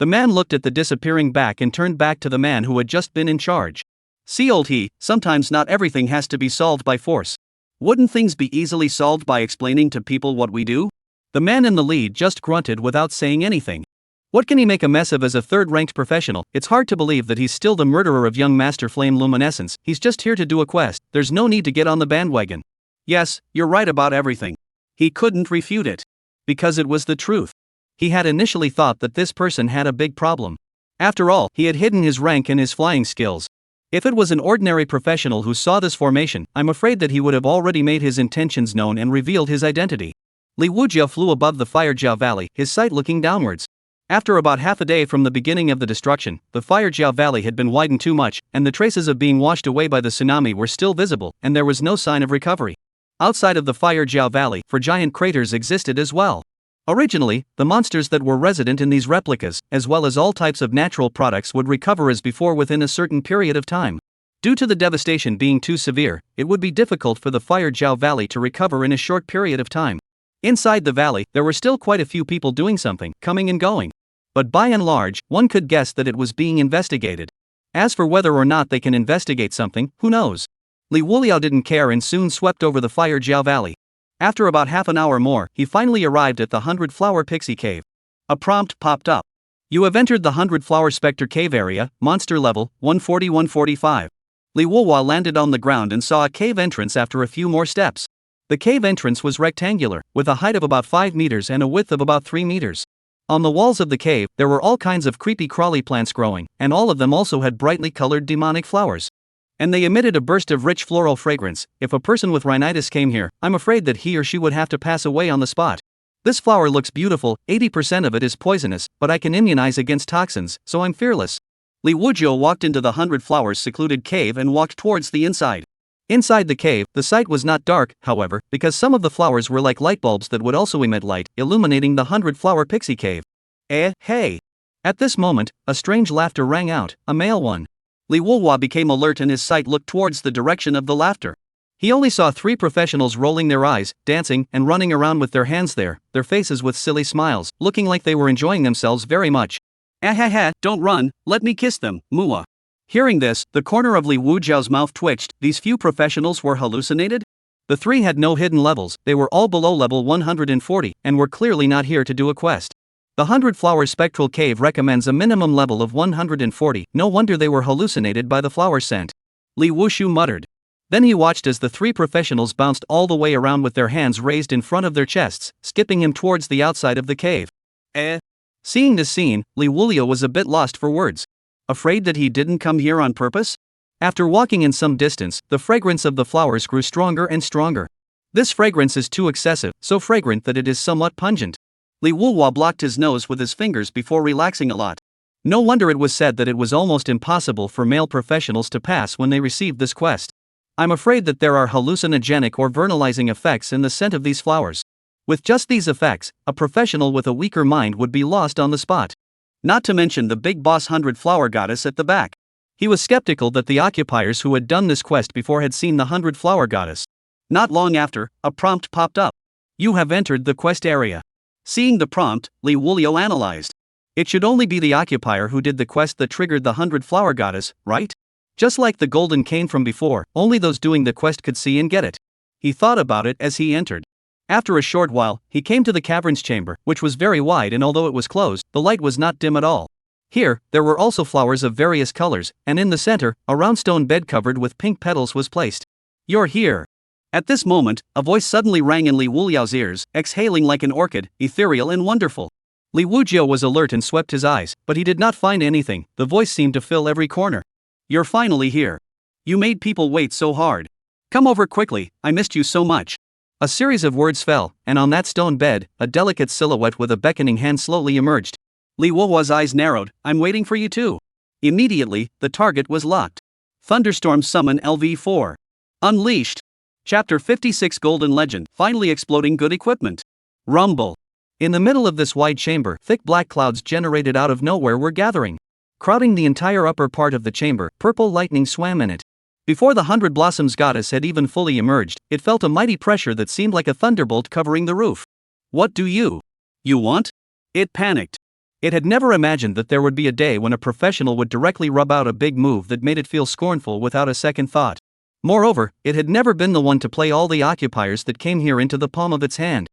The man looked at the disappearing back and turned back to the man who had just been in charge. See, old he, sometimes not everything has to be solved by force. Wouldn't things be easily solved by explaining to people what we do? The man in the lead just grunted without saying anything. What can he make a mess of as a third-ranked professional? It's hard to believe that he's still the murderer of young Master Flame Luminescence. He's just here to do a quest. There's no need to get on the bandwagon. Yes, you're right about everything. He couldn't refute it. Because it was the truth. He had initially thought that this person had a big problem. After all, he had hidden his rank and his flying skills. If it was an ordinary professional who saw this formation, I'm afraid that he would have already made his intentions known and revealed his identity. Liuji flew above the Fire Jiao Valley, his sight looking downwards. After about half a day from the beginning of the destruction, the Fire Jiao Valley had been widened too much, and the traces of being washed away by the tsunami were still visible, and there was no sign of recovery. Outside of the Fire Jiao Valley, giant craters existed as well. Originally, the monsters that were resident in these replicas, as well as all types of natural products, would recover as before within a certain period of time. Due to the devastation being too severe, it would be difficult for the Fire Jiao Valley to recover in a short period of time. Inside the valley, there were still quite a few people doing something, coming and going. But by and large, one could guess that it was being investigated. As for whether or not they can investigate something, who knows? Liuji didn't care and soon swept over the Fire Jiao Valley. After about half an hour more, he finally arrived at the 100-Flower Pixie Cave. A prompt popped up. You have entered the 100-Flower Spectre Cave area, monster level, 140-145. Liuji landed on the ground and saw a cave entrance after a few more steps. The cave entrance was rectangular, with a height of about 5 meters and a width of about 3 meters. On the walls of the cave, there were all kinds of creepy crawly plants growing, and all of them also had brightly colored demonic flowers. And they emitted a burst of rich floral fragrance. If a person with rhinitis came here, I'm afraid that he or she would have to pass away on the spot. This flower looks beautiful, 80% of it is poisonous, but I can immunize against toxins, so I'm fearless. Liuji walked into the 100 Flowers secluded cave and walked towards the inside. Inside the cave, the sight was not dark, however, because some of the flowers were like light bulbs that would also emit light, illuminating the 100-Flower Pixie Cave. Hey! At this moment, a strange laughter rang out, a male one. Liuji became alert and his sight looked towards the direction of the laughter. He only saw 3 professionals rolling their eyes, dancing, and running around with their hands there, their faces with silly smiles, looking like they were enjoying themselves very much. Don't run, let me kiss them, Mua. Hearing this, the corner of Liuji's mouth twitched. These few professionals were hallucinated? The 3 had no hidden levels, they were all below level 140, and were clearly not here to do a quest. The 100-Flower Spectral Cave recommends a minimum level of 140, no wonder they were hallucinated by the flower scent. Liuji muttered. Then he watched as the 3 professionals bounced all the way around with their hands raised in front of their chests, skipping him towards the outside of the cave. Seeing this scene, Liuji was a bit lost for words. Afraid that he didn't come here on purpose? After walking in some distance, the fragrance of the flowers grew stronger and stronger. This fragrance is too excessive, so fragrant that it is somewhat pungent. Liuji blocked his nose with his fingers before relaxing a lot. No wonder it was said that it was almost impossible for male professionals to pass when they received this quest. I'm afraid that there are hallucinogenic or vernalizing effects in the scent of these flowers. With just these effects, a professional with a weaker mind would be lost on the spot. Not to mention the big boss 100-Flower Goddess at the back. He was skeptical that the occupiers who had done this quest before had seen the 100-Flower Goddess. Not long after, a prompt popped up. You have entered the quest area. Seeing the prompt, Liuji analyzed. It should only be the occupier who did the quest that triggered the 100-Flower Goddess, right? Just like the golden cane from before, only those doing the quest could see and get it. He thought about it as he entered. After a short while, he came to the cavern's chamber, which was very wide, and although it was closed, the light was not dim at all. Here, there were also flowers of various colors, and in the center, a round stone bed covered with pink petals was placed. You're here. At this moment, a voice suddenly rang in Liuji's ears, exhaling like an orchid, ethereal and wonderful. Liuji was alert and swept his eyes, but he did not find anything. The voice seemed to fill every corner. You're finally here. You made people wait so hard. Come over quickly, I missed you so much. A series of words fell, and on that stone bed, a delicate silhouette with a beckoning hand slowly emerged. Liuji's eyes narrowed. I'm waiting for you too. Immediately, the target was locked. Thunderstorm Summon LV4. Unleashed. Chapter 56 Golden Legend, finally exploding good equipment. Rumble. In the middle of this wide chamber, thick black clouds generated out of nowhere were gathering. Crowding the entire upper part of the chamber, purple lightning swam in it. Before the 100 Blossoms Goddess had even fully emerged, it felt a mighty pressure that seemed like a thunderbolt covering the roof. What do you want? It panicked. It had never imagined that there would be a day when a professional would directly rub out a big move that made it feel scornful without a second thought. Moreover, it had never been the one to play all the occupiers that came here into the palm of its hand.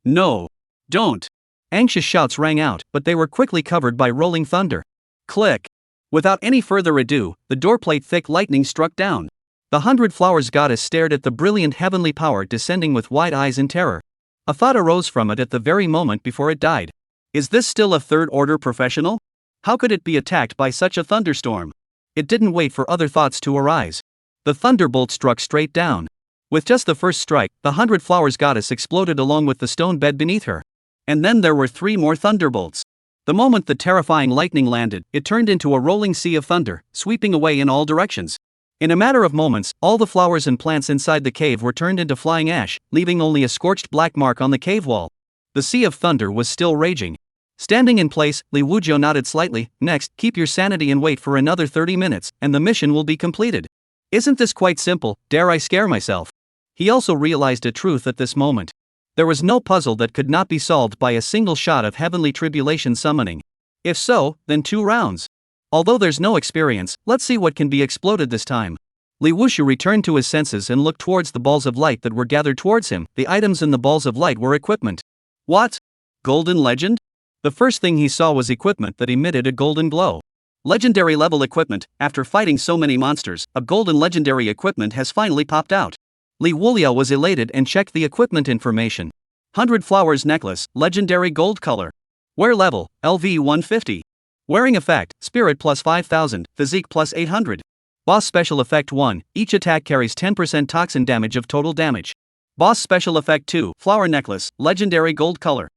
No. Don't. Anxious shouts rang out, but they were quickly covered by rolling thunder. Click. Without any further ado, the doorplate thick lightning struck down. The 100 Flowers goddess stared at the brilliant heavenly power descending with wide eyes in terror. A thought arose from it at the very moment before it died. Is this still a third-order professional? How could it be attacked by such a thunderstorm? It didn't wait for other thoughts to arise. The thunderbolt struck straight down. With just the first strike, the 100 Flowers goddess exploded along with the stone bed beneath her. And then there were 3 more thunderbolts. The moment the terrifying lightning landed, it turned into a rolling sea of thunder, sweeping away in all directions. In a matter of moments, all the flowers and plants inside the cave were turned into flying ash, leaving only a scorched black mark on the cave wall. The sea of thunder was still raging. Standing in place, Liuji nodded slightly. Next, keep your sanity and wait for another 30 minutes, and the mission will be completed. Isn't this quite simple? Dare I scare myself? He also realized a truth at this moment. There was no puzzle that could not be solved by a single shot of heavenly tribulation summoning. If so, then 2 rounds. Although there's no experience, let's see what can be exploded this time. Liuji returned to his senses and looked towards the balls of light that were gathered towards him. The items in the balls of light were equipment. What? Golden legend? The first thing he saw was equipment that emitted a golden glow. Legendary level equipment. After fighting so many monsters, a golden legendary equipment has finally popped out. Liuji was elated and checked the equipment information. 100 Flowers necklace, legendary gold color. Wear level, LV 150. Wearing effect, spirit plus 5000, physique plus 800. Boss special effect 1, each attack carries 10% toxin damage of total damage. Boss special effect 2, flower necklace, legendary gold color.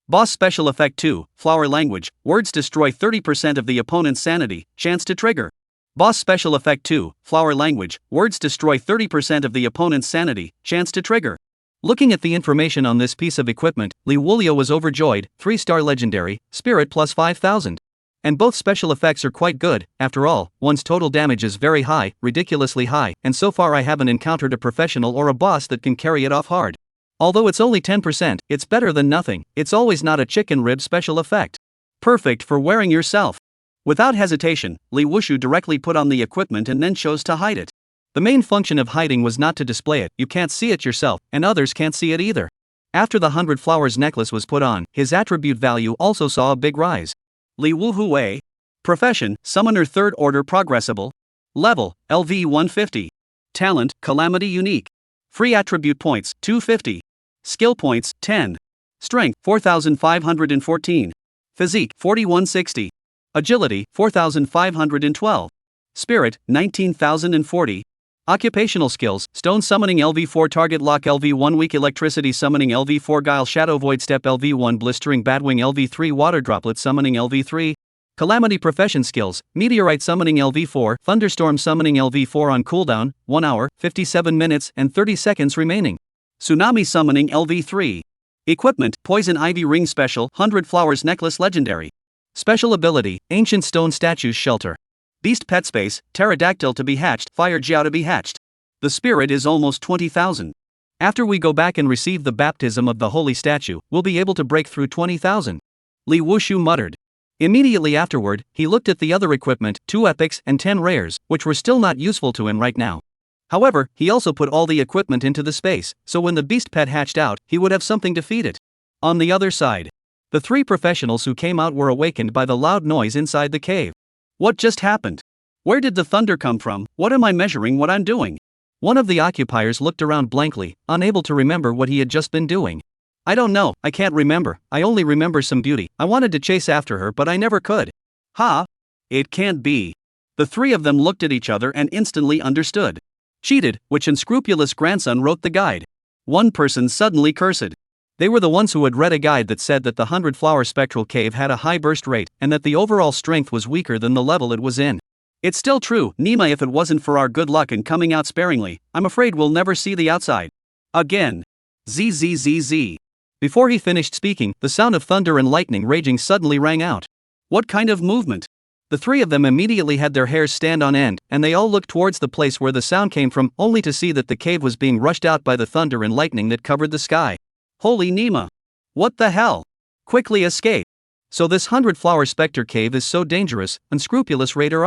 Boss special effect 2, flower language, words destroy 30% of the opponent's sanity, chance to trigger. Boss special effect 2, flower language, words destroy 30% of the opponent's sanity, chance to trigger. Looking at the information on this piece of equipment, Liuji was overjoyed. 3-star legendary, spirit plus 5000. And both special effects are quite good. After all, one's total damage is very high, ridiculously high, and so far I haven't encountered a professional or a boss that can carry it off hard. Although it's only 10%, it's better than nothing. It's always not a chicken rib special effect. Perfect for wearing yourself. Without hesitation, Liuji directly put on the equipment and then chose to hide it. The main function of hiding was not to display it. You can't see it yourself, and others can't see it either. After the 100 Flowers necklace was put on, his attribute value also saw a big rise. Liuji. Profession, Summoner 3rd Order Progressible. Level, LV 150. Talent, Calamity Unique. Free attribute points, 250. Skill points, 10. Strength, 4514. Physique, 4160. Agility, 4512. Spirit, 19040. Occupational skills, Stone Summoning LV4 Target Lock LV1 Weak Electricity Summoning LV4 Guile Shadow Void Step LV1 Blistering Batwing LV3 Water Droplet Summoning LV3 Calamity Profession Skills, Meteorite Summoning LV4 Thunderstorm Summoning LV4 on cooldown, 1 hour, 57 minutes and 30 seconds remaining. Tsunami Summoning LV3 Equipment, Poison Ivy Ring Special 100 Flowers Necklace Legendary. Special Ability, Ancient Stone Statues Shelter. Beast Pet Space, Pterodactyl to be hatched, Fire Jiao to be hatched. The spirit is almost 20,000. After we go back and receive the baptism of the holy statue, we'll be able to break through 20,000. Liuji muttered. Immediately afterward, he looked at the other equipment, 2 epics and 10 rares, which were still not useful to him right now. However, he also put all the equipment into the space, so when the beast pet hatched out, he would have something to feed it. On the other side, the 3 professionals who came out were awakened by the loud noise inside the cave. What just happened? Where did the thunder come from? What am I measuring what I'm doing? One of the occupiers looked around blankly, unable to remember what he had just been doing. I don't know, I can't remember, I only remember some beauty. I wanted to chase after her but I never could. Ha! It can't be. The 3 of them looked at each other and instantly understood. Cheated, which unscrupulous grandson wrote the guide. One person suddenly cursed. They were the ones who had read a guide that said that the 100 Flower Spectral Cave had a high burst rate, and that the overall strength was weaker than the level it was in. It's still true, Nima. If it wasn't for our good luck in coming out sparingly, I'm afraid we'll never see the outside. Again. Zzz. Before he finished speaking, the sound of thunder and lightning raging suddenly rang out. What kind of movement? The 3 of them immediately had their hairs stand on end, and they all looked towards the place where the sound came from, only to see that the cave was being rushed out by the thunder and lightning that covered the sky. Holy Nima! What the hell? Quickly escape! So this 100-flower specter cave is so dangerous, unscrupulous raider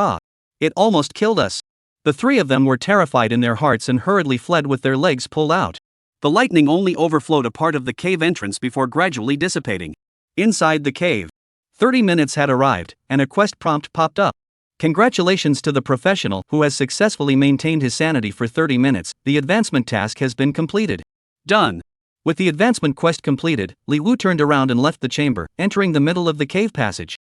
It almost killed us. The three of them were terrified in their hearts and hurriedly fled with their legs pulled out. The lightning only overflowed a part of the cave entrance before gradually dissipating. Inside the cave, 30 minutes had arrived, and a quest prompt popped up. Congratulations to the professional who has successfully maintained his sanity for 30 minutes, the advancement task has been completed. Done. With the advancement quest completed, Liu turned around and left the chamber, entering the middle of the cave passage.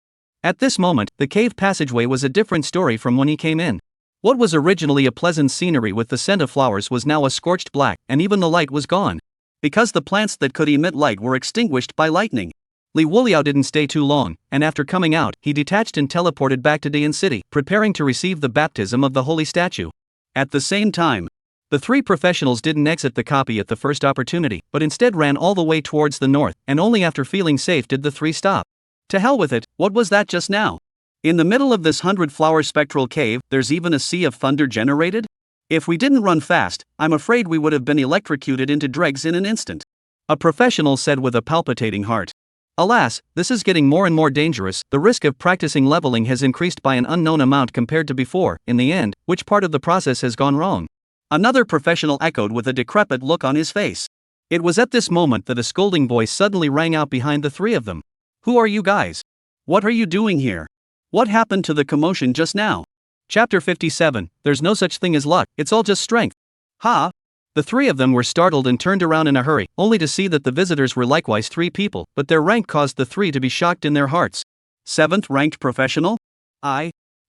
At this moment, the cave passageway was a different story from when he came in. What was originally a pleasant scenery with the scent of flowers was now a scorched black, and even the light was gone. Because the plants that could emit light were extinguished by lightning. Liu didn't stay too long, and after coming out, he detached and teleported back to Dayan City, preparing to receive the baptism of the holy statue. At the same time, the three professionals didn't exit the copy at the first opportunity, but instead ran all the way towards the north, and only after feeling safe did the three stop. To hell with it, what was that just now? In the middle of this 100-flower spectral cave, there's even a sea of thunder generated? If we didn't run fast, I'm afraid we would have been electrocuted into dregs in an instant. A professional said with a palpitating heart. Alas, this is getting more and more dangerous. The risk of practicing leveling has increased by an unknown amount compared to before. In the end, which part of the process has gone wrong? Another professional echoed with a decrepit look on his face. It was at this moment that a scolding voice suddenly rang out behind the three of them. Who are you guys? What are you doing here? What happened to the commotion just now? Chapter 57, There's no such thing as luck, it's all just strength. Ha! The three of them were startled and turned around in a hurry, only to see that the visitors were likewise three people, but their rank caused the three to be shocked in their hearts. 7th ranked professional?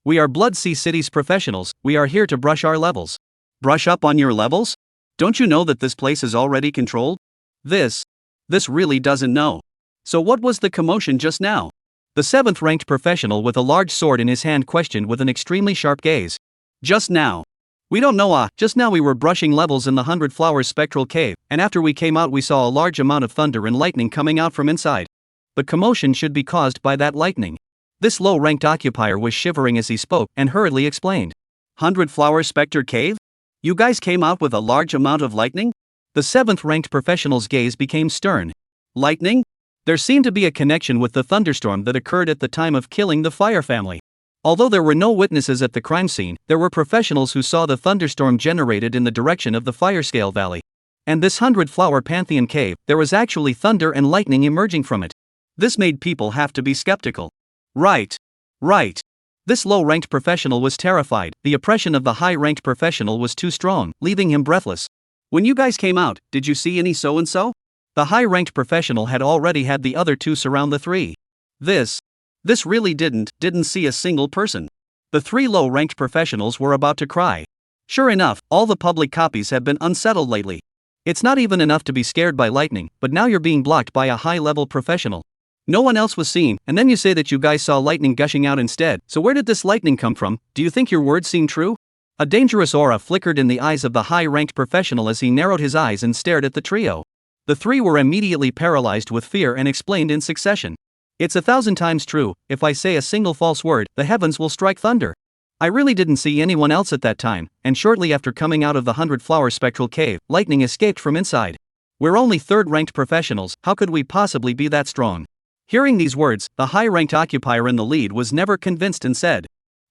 We are Blood Sea City's professionals, we are here to brush our levels. Brush up on your levels? Don't you know that this place is already controlled? This really doesn't know. So what was the commotion just now? The 7th ranked professional with a large sword in his hand questioned with an extremely sharp gaze. Just now. We don't know just now we were brushing levels in the 100-flower spectral cave, and after we came out we saw a large amount of thunder and lightning coming out from inside. The commotion should be caused by that lightning. This low-ranked occupier was shivering as he spoke, and hurriedly explained. 100-flower specter cave? You guys came out with a large amount of lightning? The 7th ranked professional's gaze became stern. Lightning? There seemed to be a connection with the thunderstorm that occurred at the time of killing the Fire family. Although there were no witnesses at the crime scene, there were professionals who saw the thunderstorm generated in the direction of the Firescale Valley. And this 100-flower Pantheon cave, there was actually thunder and lightning emerging from it. This made people have to be skeptical. Right. This low-ranked professional was terrified. The oppression of the high-ranked professional was too strong, leaving him breathless. When you guys came out, did you see any so-and-so? The high-ranked professional had already had the other two surround the three. This really didn't see a single person. The three low-ranked professionals were about to cry. Sure enough, all the public copies have been unsettled lately. It's not even enough to be scared by lightning, but now you're being blocked by a high-level professional. No one else was seen, and then you say that you guys saw lightning gushing out instead. So where did this lightning come from? Do you think your words seem true? A dangerous aura flickered in the eyes of the high-ranked professional as he narrowed his eyes and stared at the trio. The three were immediately paralyzed with fear and explained in succession. It's 1,000 times true, if I say a single false word, the heavens will strike thunder. I really didn't see anyone else at that time, and shortly after coming out of the 100-flower spectral cave, lightning escaped from inside. We're only 3rd-ranked professionals, how could we possibly be that strong? Hearing these words, the high-ranked occupier in the lead was never convinced and said,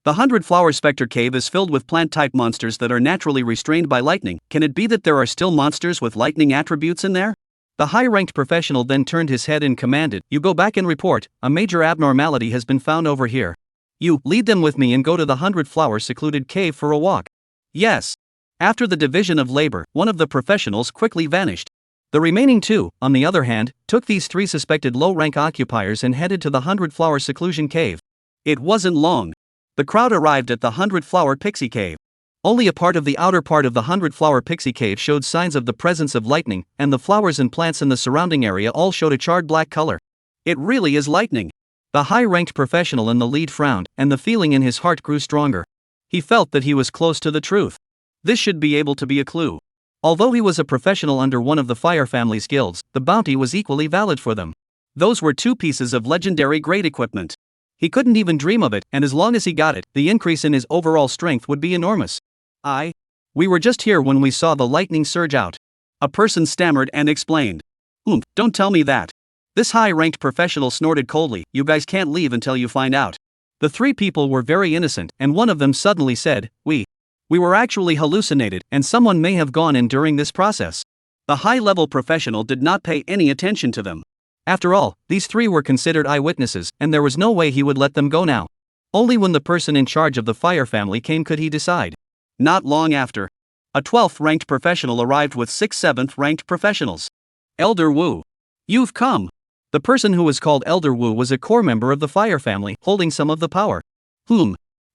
The 100-flower specter cave is filled with plant-type monsters that are naturally restrained by lightning. Can it be that there are still monsters with lightning attributes in there? The high-ranked professional then turned his head and commanded, You go back and report, a major abnormality has been found over here. You, lead them with me and go to the 100-flower secluded cave for a walk. Yes. After the division of labor, one of the professionals quickly vanished. The remaining two, on the other hand, took these three suspected low-rank occupiers and headed to the 100-flower seclusion cave. It wasn't long. The crowd arrived at the 100-flower pixie cave. Only a part of the outer part of the 100-flower pixie cave showed signs of the presence of lightning, and the flowers and plants in the surrounding area all showed a charred black color. It really is lightning. The high-ranked professional in the lead frowned, and the feeling in his heart grew stronger. He felt that he was close to the truth. This should be able to be a clue. Although he was a professional under one of the Fire family's guilds, the bounty was equally valid for them. Those were 2 pieces of legendary grade equipment. He couldn't even dream of it, and as long as he got it, the increase in his overall strength would be enormous. We were just here when we saw the lightning surge out. A person stammered and explained. Don't tell me that. This high-ranked professional snorted coldly, "You guys can't leave until you find out." The three people were very innocent, and one of them suddenly said, We were actually hallucinated, and someone may have gone in during this process." The high-level professional did not pay any attention to them. After all, these three were considered eyewitnesses, and there was no way he would let them go now. Only when the person in charge of the fire family came could he decide. Not long after, a 12th ranked professional arrived with 6 7th ranked professionals. "Elder Wu, you've come." The person who was called Elder Wu was a core member of the fire family, holding some of the power.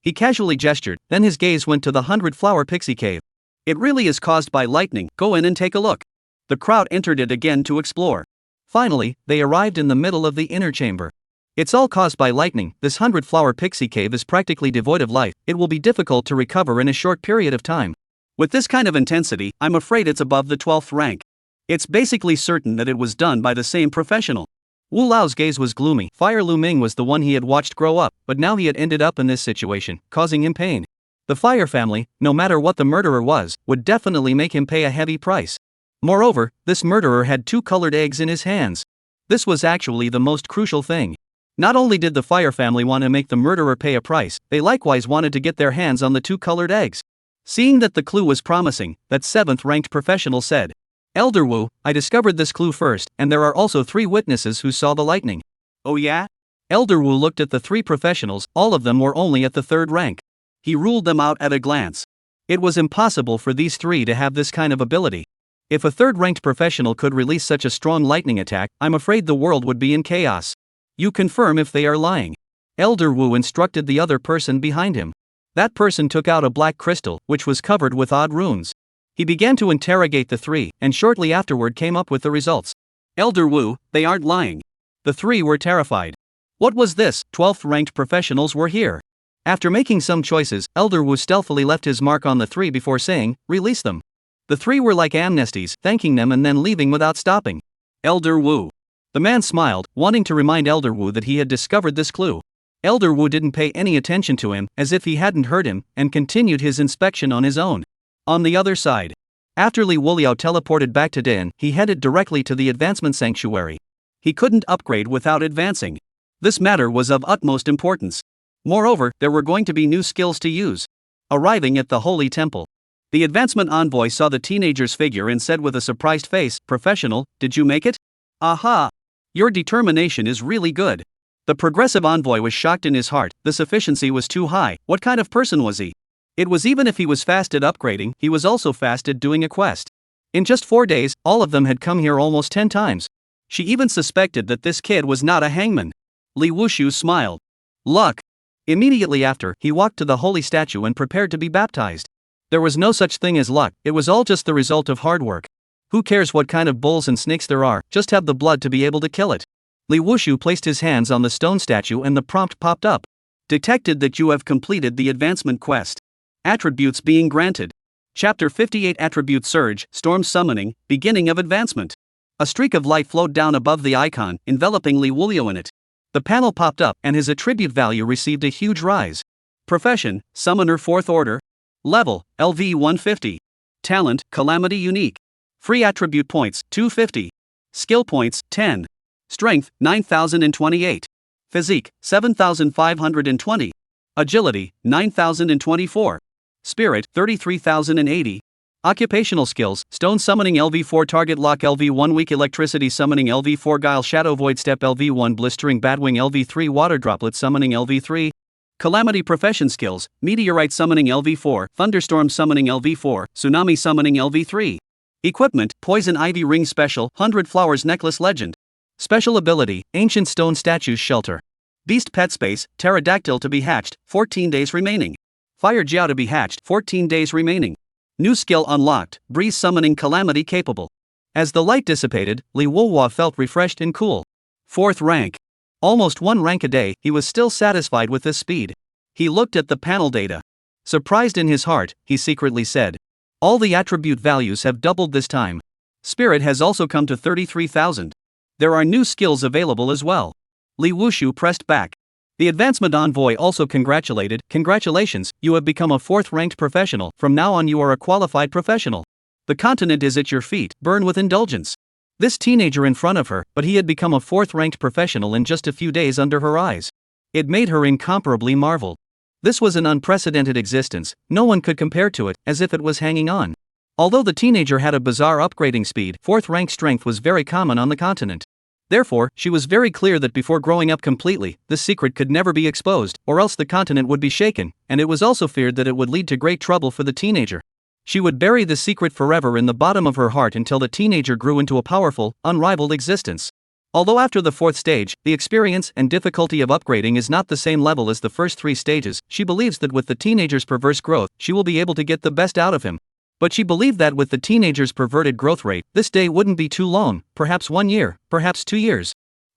He casually gestured, then his gaze went to the 100-flower pixie cave. "It really is caused by lightning, go in and take a look." The crowd entered it again to explore. Finally, they arrived in the middle of the inner chamber. "It's all caused by lightning. This 100-flower pixie cave is practically devoid of life. It will be difficult to recover in a short period of time. With this kind of intensity, I'm afraid it's above the 12th rank. It's basically certain that it was done by the same professional." Wu Lao's gaze was gloomy. Fire Lu Ming was the one he had watched grow up, but now he had ended up in this situation, causing him pain. The fire family, no matter what the murderer was, would definitely make him pay a heavy price. Moreover, this murderer had 2 colored eggs in his hands. This was actually the most crucial thing. Not only did the fire family want to make the murderer pay a price, they likewise wanted to get their hands on the 2 colored eggs. Seeing that the clue was promising, that 7th ranked professional said, "Elder Wu, I discovered this clue first, and there are also 3 witnesses who saw the lightning." "Oh yeah?" Elder Wu looked at the 3 professionals, all of them were only at the 3rd rank. He ruled them out at a glance. It was impossible for these 3 to have this kind of ability. If a 3rd-ranked professional could release such a strong lightning attack, I'm afraid the world would be in chaos. "You confirm if they are lying." Elder Wu instructed the other person behind him. That person took out a black crystal, which was covered with odd runes. He began to interrogate the 3, and shortly afterward came up with the results. "Elder Wu, they aren't lying." The 3 were terrified. What was this? 12th-ranked professionals were here. After making some choices, Elder Wu stealthily left his mark on the 3 before saying, "Release them." The 3 were like amnesties, thanking them and then leaving without stopping. "Elder Wu." The man smiled, wanting to remind Elder Wu that he had discovered this clue. Elder Wu didn't pay any attention to him, as if he hadn't heard him, and continued his inspection on his own. On the other side, after Li Wuliao teleported back to Den, he headed directly to the advancement sanctuary. He couldn't upgrade without advancing. This matter was of utmost importance. Moreover, there were going to be new skills to use. Arriving at the Holy Temple, the advancement envoy saw the teenager's figure and said with a surprised face, "Professional, did you make it?" "Aha! Your determination is really good." The progressive envoy was shocked in his heart. This efficiency was too high. What kind of person was he? It was even if he was fast at upgrading, he was also fast at doing a quest. In just 4 days, all of them had come here almost 10 times. She even suspected that this kid was not a hangman. Li Wushu smiled. Luck. Immediately after, he walked to the holy statue and prepared to be baptized. There was no such thing as luck, it was all just the result of hard work. Who cares what kind of bulls and snakes there are, just have the blood to be able to kill it. Li Wushu placed his hands on the stone statue and the prompt popped up. Detected that you have completed the advancement quest. Attributes being granted. Chapter 58 Attribute Surge, Storm Summoning, Beginning of Advancement. A streak of light flowed down above the icon, enveloping Li Wuliao in it. The panel popped up, and his attribute value received a huge rise. Profession, Summoner 4th Order. Level, LV 150. Talent, Calamity Unique. Free attribute points, 250. Skill points, 10. Strength, 9028. Physique, 7520. Agility, 9024. Spirit, 33,080. Occupational skills, Stone Summoning LV4 Target Lock LV1 Weak Electricity Summoning LV4 Guile Shadow Void Step LV1 Blistering Batwing LV3 Water Droplet Summoning LV3. Calamity Profession Skills, Meteorite Summoning LV4 Thunderstorm Summoning LV4 Tsunami Summoning LV3. Equipment, Poison Ivy Ring Special 100 Flowers Necklace Legend. Special Ability, Ancient Stone Statues Shelter. Beast Pet Space, Pterodactyl to be hatched, 14 days remaining. Fire Jiao to be hatched, 14 days remaining. New skill unlocked, Breeze Summoning Calamity Capable. As the light dissipated, Li Wuliao felt refreshed and cool. 4th rank. Almost 1 rank a day, he was still satisfied with this speed. He looked at the panel data. Surprised in his heart, he secretly said, all the attribute values have doubled this time. Spirit has also come to 33,000. There are new skills available as well. Li Wushu pressed back. The advancement envoy also congratulated, congratulations, you have become a 4th-ranked professional, from now on you are a qualified professional. The continent is at your feet, burn with indulgence. This teenager in front of her, but he had become a 4th-ranked professional in just a few days under her eyes. It made her incomparably marvel. This was an unprecedented existence, no one could compare to it, as if it was hanging on. Although the teenager had a bizarre upgrading speed, 4th-rank strength was very common on the continent. Therefore, she was very clear that before growing up completely, this secret could never be exposed, or else the continent would be shaken, and it was also feared that it would lead to great trouble for the teenager. She would bury the secret forever in the bottom of her heart until the teenager grew into a powerful, unrivaled existence. Although after the 4th stage, the experience and difficulty of upgrading is not the same level as the first 3 stages, she believes that with the teenager's perverse growth, she will be able to get the best out of him. But she believed that with the teenager's perverted growth rate, this day wouldn't be too long, perhaps 1 year, perhaps 2 years.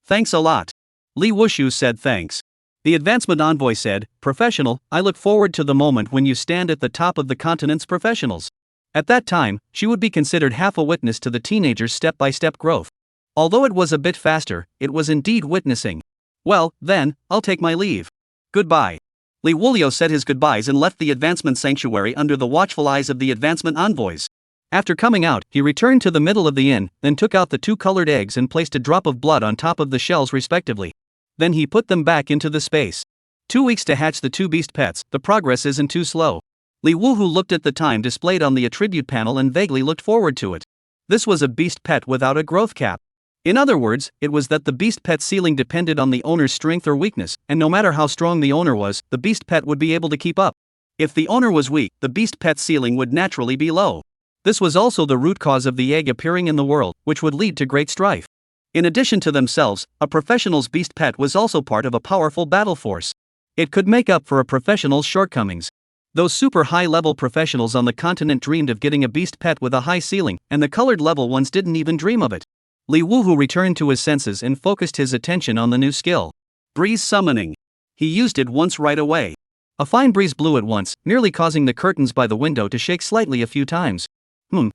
Thanks a lot. Li Wushu said thanks. The advancement envoy said, Professional, I look forward to the moment when you stand at the top of the continent's professionals. At that time, she would be considered half a witness to the teenager's step-by-step growth. Although it was a bit faster, it was indeed witnessing. Well, then, I'll take my leave. Goodbye. Li Wulio said his goodbyes and left the advancement sanctuary under the watchful eyes of the advancement envoys. After coming out, he returned to the middle of the inn, then took out the 2 colored eggs and placed a drop of blood on top of the shells respectively. Then he put them back into the space. 2 weeks to hatch the 2 beast pets, the progress isn't too slow. Li Wuhu looked at the time displayed on the attribute panel and vaguely looked forward to it. This was a beast pet without a growth cap. In other words, it was that the beast pet ceiling depended on the owner's strength or weakness, and no matter how strong the owner was, the beast pet would be able to keep up. If the owner was weak, the beast pet ceiling would naturally be low. This was also the root cause of the egg appearing in the world, which would lead to great strife. In addition to themselves, a professional's beast pet was also part of a powerful battle force. It could make up for a professional's shortcomings. Those super high-level professionals on the continent dreamed of getting a beast pet with a high ceiling, and the colored level ones didn't even dream of it. Li Wuhu returned to his senses and focused his attention on the new skill. Breeze summoning. He used it once right away. A fine breeze blew at once, nearly causing the curtains by the window to shake slightly a few times.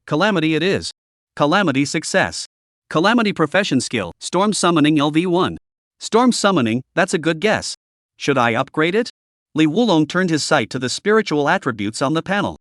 Calamity it is. Calamity success. Calamity profession skill, storm summoning LV1. Storm summoning, that's a good guess. Should I upgrade it? Li Wulong turned his sight to the spiritual attributes on the panel.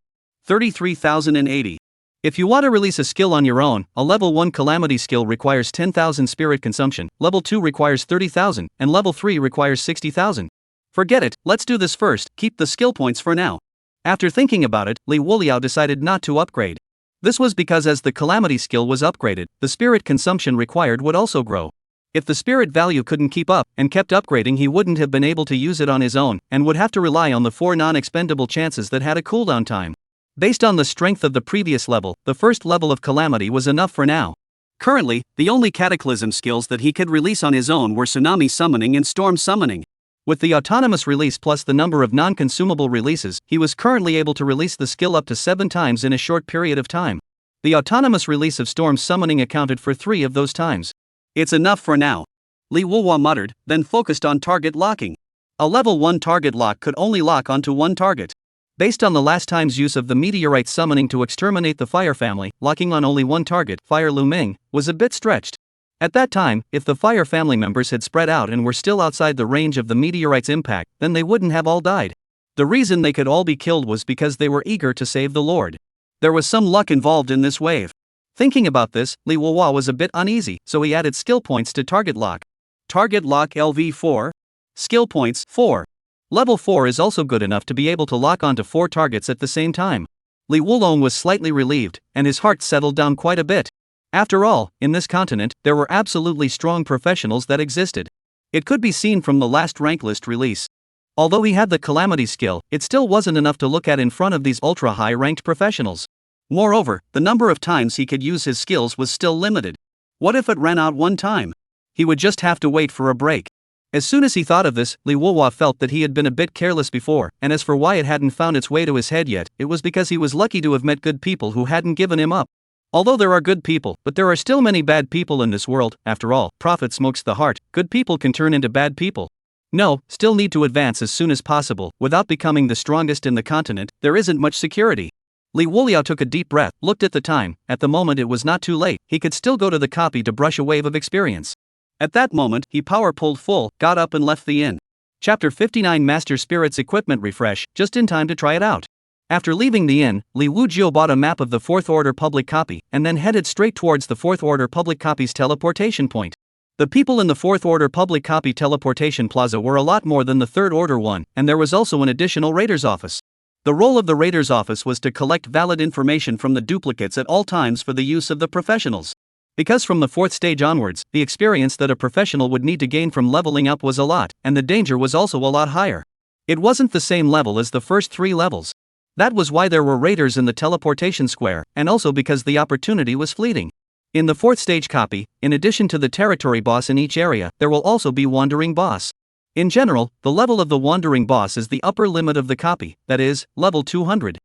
33,080. If you want to release a skill on your own, a level 1 calamity skill requires 10,000 spirit consumption, level 2 requires 30,000, and level 3 requires 60,000. Forget it, let's do this first, keep the skill points for now. After thinking about it, Li Wuliao decided not to upgrade. This was because as the calamity skill was upgraded, the spirit consumption required would also grow. If the spirit value couldn't keep up and kept upgrading, he wouldn't have been able to use it on his own, and would have to rely on the 4 non-expendable chances that had a cooldown time. Based on the strength of the previous level, the first level of Calamity was enough for now. Currently, the only Cataclysm skills that he could release on his own were Tsunami Summoning and Storm Summoning. With the autonomous release plus the number of non-consumable releases, he was currently able to release the skill up to 7 times in a short period of time. The autonomous release of Storm Summoning accounted for 3 of those times. It's enough for now. Li Wuhua muttered, then focused on target locking. A level 1 target lock could only lock onto 1 target. Based on the last time's use of the Meteorite summoning to exterminate the Fire family, locking on only 1 target, Fire Lu Ming, was a bit stretched. At that time, if the Fire family members had spread out and were still outside the range of the meteorite's impact, then they wouldn't have all died. The reason they could all be killed was because they were eager to save the Lord. There was some luck involved in this wave. Thinking about this, Li Wuhua was a bit uneasy, so he added skill points to target lock. Target lock LV4. Skill points 4. Level 4 is also good enough to be able to lock onto 4 targets at the same time. Li Wulong was slightly relieved, and his heart settled down quite a bit. After all, in this continent, there were absolutely strong professionals that existed. It could be seen from the last rank list release. Although he had the Calamity skill, it still wasn't enough to look at in front of these ultra-high ranked professionals. Moreover, the number of times he could use his skills was still limited. What if it ran out one time? He would just have to wait for a break. As soon as he thought of this, Li Wuhua felt that he had been a bit careless before, and as for why it hadn't found its way to his head yet, it was because he was lucky to have met good people who hadn't given him up. Although there are good people, but there are still many bad people in this world. After all, profit smokes the heart, good people can turn into bad people. No, still need to advance as soon as possible. Without becoming the strongest in the continent, there isn't much security. Li Wuliao took a deep breath, looked at the time. At the moment it was not too late, he could still go to the copy to brush a wave of experience. At that moment, he power pulled full, got up and left the inn. Chapter 59 Master Spirit's Equipment Refresh, just in time to try it out. After leaving the inn, Liuji bought a map of the Fourth Order public copy and then headed straight towards the Fourth Order public copy's teleportation point. The people in the Fourth Order public copy teleportation plaza were a lot more than the Third Order one, and there was also an additional Raiders office. The role of the Raiders office was to collect valid information from the duplicates at all times for the use of the professionals. Because from the fourth stage onwards, the experience that a professional would need to gain from leveling up was a lot, and the danger was also a lot higher. It wasn't the same level as the first 3 levels. That was why there were raiders in the teleportation square, and also because the opportunity was fleeting. In the fourth stage copy, in addition to the territory boss in each area, there will also be wandering boss. In general, the level of the wandering boss is the upper limit of the copy, that is, level 200.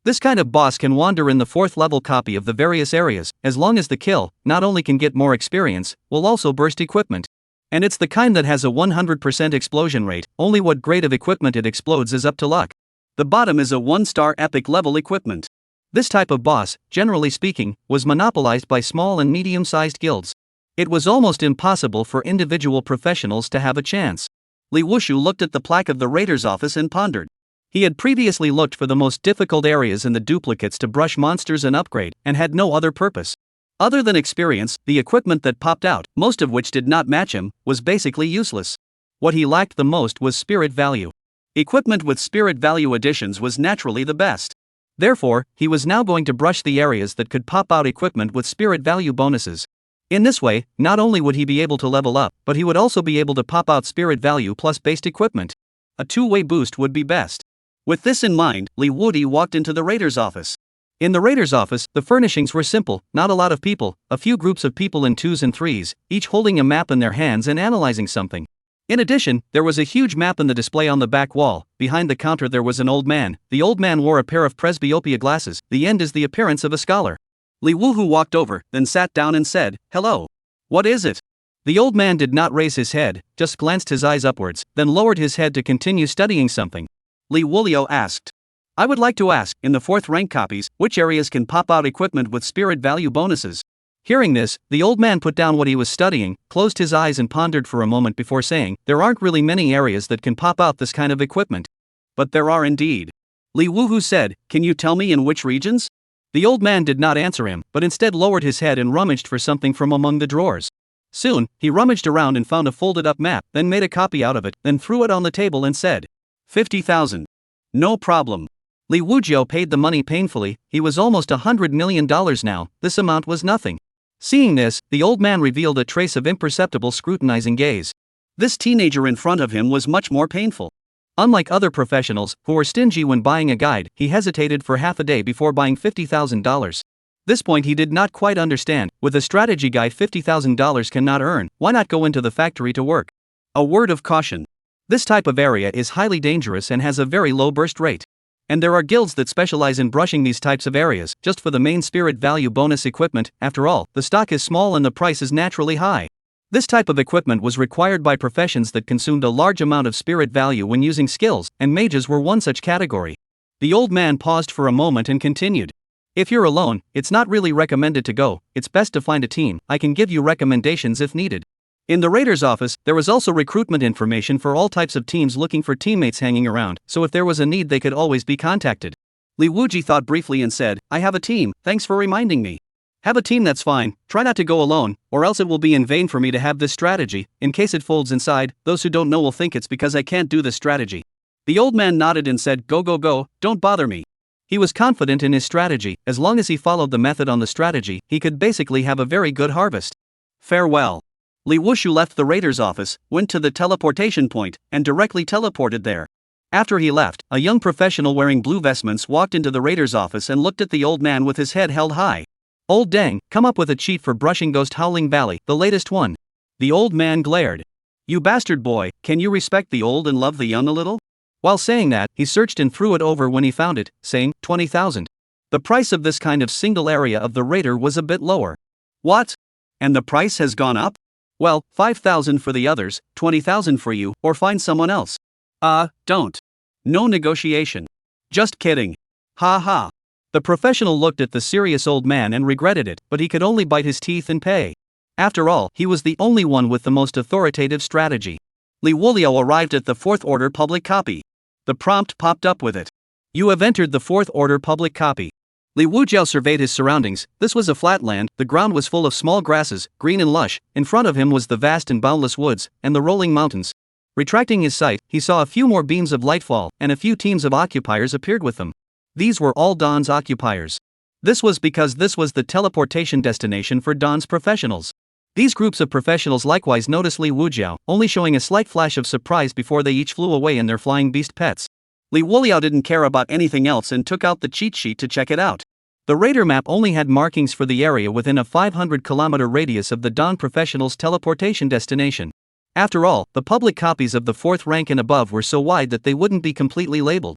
This kind of boss can wander in the 4th level copy of the various areas, as long as the kill not only can get more experience, will also burst equipment. And it's the kind that has a 100% explosion rate, only what grade of equipment it explodes is up to luck. The bottom is a 1-star epic level equipment. This type of boss, generally speaking, was monopolized by small and medium-sized guilds. It was almost impossible for individual professionals to have a chance. Liuji looked at the plaque of the Raiders office and pondered. He had previously looked for the most difficult areas in the duplicates to brush monsters and upgrade, and had no other purpose. Other than experience, the equipment that popped out, most of which did not match him, was basically useless. What he lacked the most was spirit value. Equipment with spirit value additions was naturally the best. Therefore, he was now going to brush the areas that could pop out equipment with spirit value bonuses. In this way, not only would he be able to level up, but he would also be able to pop out spirit value plus based equipment. A two-way boost would be best. With this in mind, Liuji walked into the Raiders office. In the Raiders office, the furnishings were simple, not a lot of people, a few groups of people in 2s and 3s, each holding a map in their hands and analyzing something. In addition, there was a huge map in the display on the back wall. Behind the counter there was an old man. The old man wore a pair of presbyopia glasses. The end is the appearance of a scholar. Liuji walked over, then sat down and said, "Hello. What is it?" The old man did not raise his head, just glanced his eyes upwards, then lowered his head to continue studying something. Liuji asked, "I would like to ask, in the 4th rank copies, which areas can pop out equipment with spirit value bonuses?" Hearing this, the old man put down what he was studying, closed his eyes and pondered for a moment before saying, "There aren't really many areas that can pop out this kind of equipment." "But there are indeed." Liuji said, "Can you tell me in which regions?" The old man did not answer him, but instead lowered his head and rummaged for something from among the drawers. Soon, he rummaged around and found a folded-up map, then made a copy out of it, then threw it on the table and said, 50,000. No problem. Liuji paid the money painfully. He was almost $100 million now. This amount was nothing. Seeing this, the old man revealed a trace of imperceptible scrutinizing gaze. This teenager in front of him was much more painful. Unlike other professionals, who were stingy when buying a guide, he hesitated for half a day before buying $50,000. This point he did not quite understand. With a strategy guy $50,000 cannot earn, why not go into the factory to work? A word of caution. This type of area is highly dangerous and has a very low burst rate. And there are guilds that specialize in brushing these types of areas, just for the main spirit value bonus equipment. After all, the stock is small and the price is naturally high. This type of equipment was required by professions that consumed a large amount of spirit value when using skills, and mages were one such category. The old man paused for a moment and continued. "If you're alone, it's not really recommended to go. It's best to find a team. I can give you recommendations if needed." In the Raiders office, there was also recruitment information for all types of teams looking for teammates hanging around, so if there was a need they could always be contacted. Liuji thought briefly and said, "I have a team, thanks for reminding me." "Have a team, that's fine. Try not to go alone, or else it will be in vain for me to have this strategy. In case it folds inside, those who don't know will think it's because I can't do this strategy." The old man nodded and said, "Go, don't bother me." He was confident in his strategy. As long as he followed the method on the strategy, he could basically have a very good harvest. Farewell. Liuji left the Raiders office, went to the teleportation point, and directly teleported there. After he left, a young professional wearing blue vestments walked into the Raiders office and looked at the old man with his head held high. "Old dang, come up with a cheat for brushing Ghost Howling Valley, the latest one." The old man glared. "You bastard boy, can you respect the old and love the young a little?" While saying that, he searched and threw it over when he found it, saying, 20,000. The price of this kind of single area of the Raider was a bit lower. "What? And the price has gone up?" "Well, 5,000 for the others, 20,000 for you, or find someone else." Don't. No negotiation. Just kidding. Ha ha. The professional looked at the serious old man and regretted it, but he could only bite his teeth and pay. After all, he was the only one with the most authoritative strategy. Liuji arrived at the 4th Order public copy. The prompt popped up with it. You have entered the fourth order public copy. Liuji surveyed his surroundings. This was a flat land, the ground was full of small grasses, green and lush, in front of him was the vast and boundless woods, and the rolling mountains. Retracting his sight, he saw a few more beams of light fall, and a few teams of occupiers appeared with them. These were all Dawn's occupiers. This was because this was the teleportation destination for Dawn's professionals. These groups of professionals likewise noticed Liuji, only showing a slight flash of surprise before they each flew away in their flying beast pets. Liuji didn't care about anything else and took out the cheat sheet to check it out. The radar map only had markings for the area within a 500-kilometer radius of the Dawn professionals' teleportation destination. After all, the public copies of the 4th rank and above were so wide that they wouldn't be completely labeled.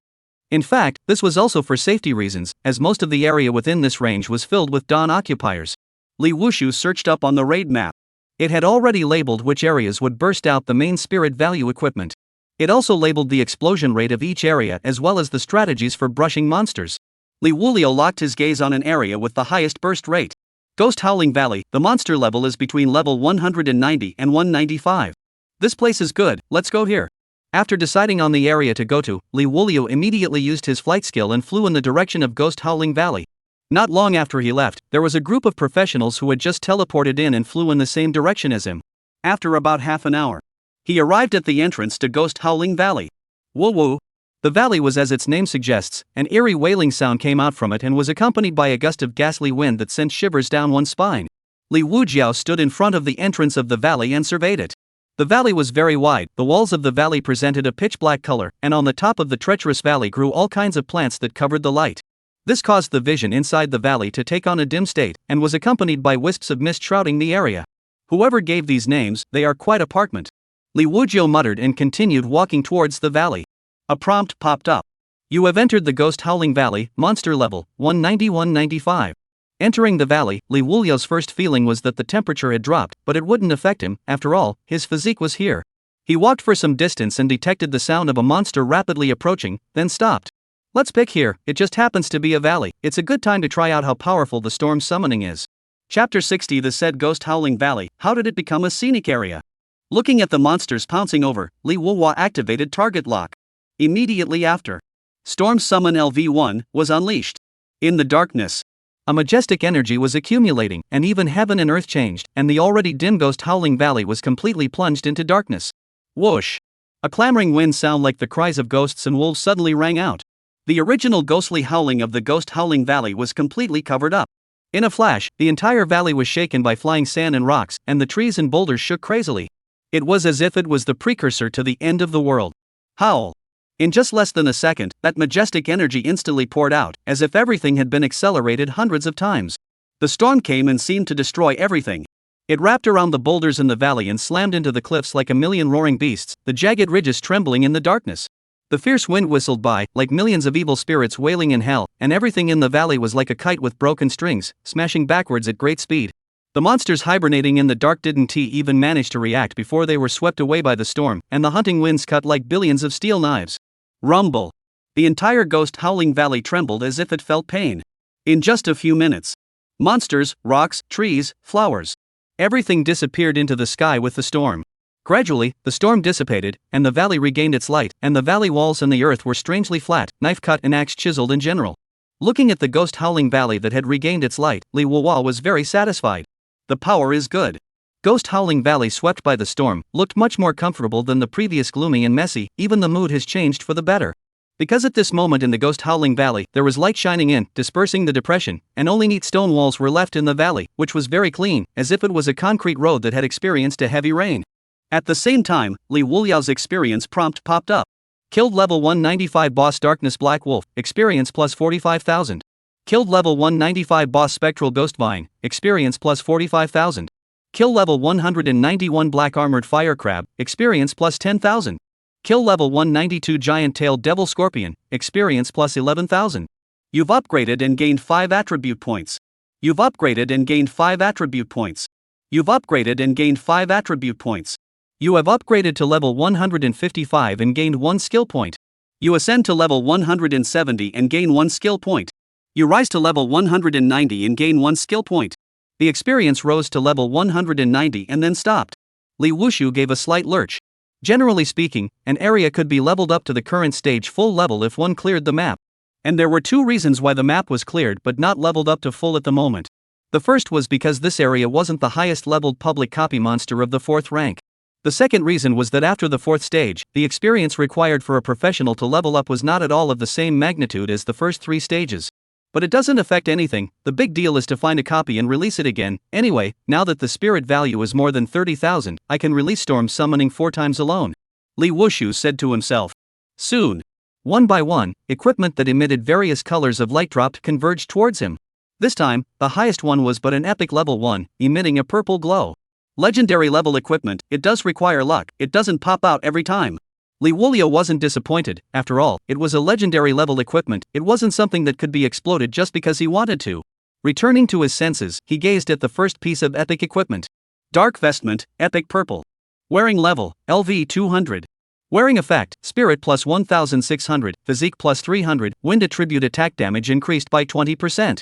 In fact, this was also for safety reasons, as most of the area within this range was filled with Dawn occupiers. Liuji searched up on the raid map. It had already labeled which areas would burst out the main spirit value equipment. It also labeled the explosion rate of each area as well as the strategies for brushing monsters. Liuji locked his gaze on an area with the highest burst rate. Ghost Howling Valley, the monster level is between level 190 and 195. This place is good, let's go here. After deciding on the area to go to, Liuji immediately used his flight skill and flew in the direction of Ghost Howling Valley. Not long after he left, there was a group of professionals who had just teleported in and flew in the same direction as him. After about half an hour, he arrived at the entrance to Ghost Howling Valley. Woo woo. The valley was, as its name suggests, an eerie wailing sound came out from it and was accompanied by a gust of ghastly wind that sent shivers down one's spine. Liuji stood in front of the entrance of the valley and surveyed it. The valley was very wide, the walls of the valley presented a pitch-black color, and on the top of the treacherous valley grew all kinds of plants that covered the light. This caused the vision inside the valley to take on a dim state, and was accompanied by wisps of mist shrouding the area. Whoever gave these names, they are quite apartment. Liuji muttered and continued walking towards the valley. A prompt popped up. You have entered the Ghost Howling Valley, monster level, 190-195. Entering the valley, Liuji's first feeling was that the temperature had dropped, but it wouldn't affect him, after all, his physique was here. He walked for some distance and detected the sound of a monster rapidly approaching, then stopped. Let's pick here, it just happens to be a valley, it's a good time to try out how powerful the storm summoning is. Chapter 60 The said Ghost Howling Valley, how did it become a scenic area? Looking at the monsters pouncing over, Liuji activated target lock. Immediately after, Storm Summon LV1 was unleashed. In the darkness, a majestic energy was accumulating, and even heaven and earth changed, and the already dim Ghost Howling Valley was completely plunged into darkness. Whoosh! A clamoring wind sound like the cries of ghosts and wolves suddenly rang out. The original ghostly howling of the Ghost Howling Valley was completely covered up. In a flash, the entire valley was shaken by flying sand and rocks, and the trees and boulders shook crazily. It was as if it was the precursor to the end of the world. Howl! In just less than a second, that majestic energy instantly poured out, as if everything had been accelerated hundreds of times. The storm came and seemed to destroy everything. It wrapped around the boulders in the valley and slammed into the cliffs like a million roaring beasts, the jagged ridges trembling in the darkness. The fierce wind whistled by, like millions of evil spirits wailing in hell, and everything in the valley was like a kite with broken strings, smashing backwards at great speed. The monsters hibernating in the dark didn't even manage to react before they were swept away by the storm, and the hunting winds cut like billions of steel knives. Rumble. The entire Ghost Howling Valley trembled as if it felt pain. In just a few minutes, monsters, rocks, trees, flowers, everything disappeared into the sky with the storm. Gradually, the storm dissipated, and the valley regained its light, and the valley walls and the earth were strangely flat, knife-cut and axe-chiseled in general. Looking at the Ghost Howling Valley that had regained its light, Liuji was very satisfied. The power is good. Ghost Howling Valley swept by the storm, looked much more comfortable than the previous gloomy and messy, even the mood has changed for the better. Because at this moment in the Ghost Howling Valley, there was light shining in, dispersing the depression, and only neat stone walls were left in the valley, which was very clean, as if it was a concrete road that had experienced a heavy rain. At the same time, Liuji's experience prompt popped up. Killed level 195 boss Darkness Black Wolf, experience plus 45,000. Killed level 195 boss Spectral Ghost Vine, experience plus 45,000. Kill level 191 Black Armored Fire Crab, experience plus 10,000. Kill level 192 Giant Tailed Devil Scorpion, experience plus 11,000. You've upgraded and gained 5 attribute points. You've upgraded and gained 5 attribute points. You've upgraded and gained 5 attribute points. You have upgraded to level 155 and gained 1 skill point. You ascend to level 170 and gain 1 skill point. You rise to level 190 and gain 1 skill point. The experience rose to level 190 and then stopped. Liuji gave a slight lurch. Generally speaking, an area could be leveled up to the current stage full level if one cleared the map. And there were two reasons why the map was cleared but not leveled up to full at the moment. The first was because this area wasn't the highest leveled public copy monster of the 4th rank. The second reason was that after the 4th stage, the experience required for a professional to level up was not at all of the same magnitude as the first 3 stages. But it doesn't affect anything, the big deal is to find a copy and release it again. Anyway, now that the spirit value is more than 30,000, I can release storm summoning 4 times alone. Liuji said to himself. Soon. One by one, equipment that emitted various colors of light dropped converged towards him. This time, the highest one was but an epic level 1, emitting a purple glow. Legendary level equipment, it does require luck, it doesn't pop out every time. Liuji wasn't disappointed, after all, it was a legendary level equipment, it wasn't something that could be exploded just because he wanted to. Returning to his senses, he gazed at the first piece of epic equipment. Dark vestment, epic purple. Wearing level, LV 200. Wearing effect, spirit plus 1600, physique plus 300, wind attribute attack damage increased by 20%.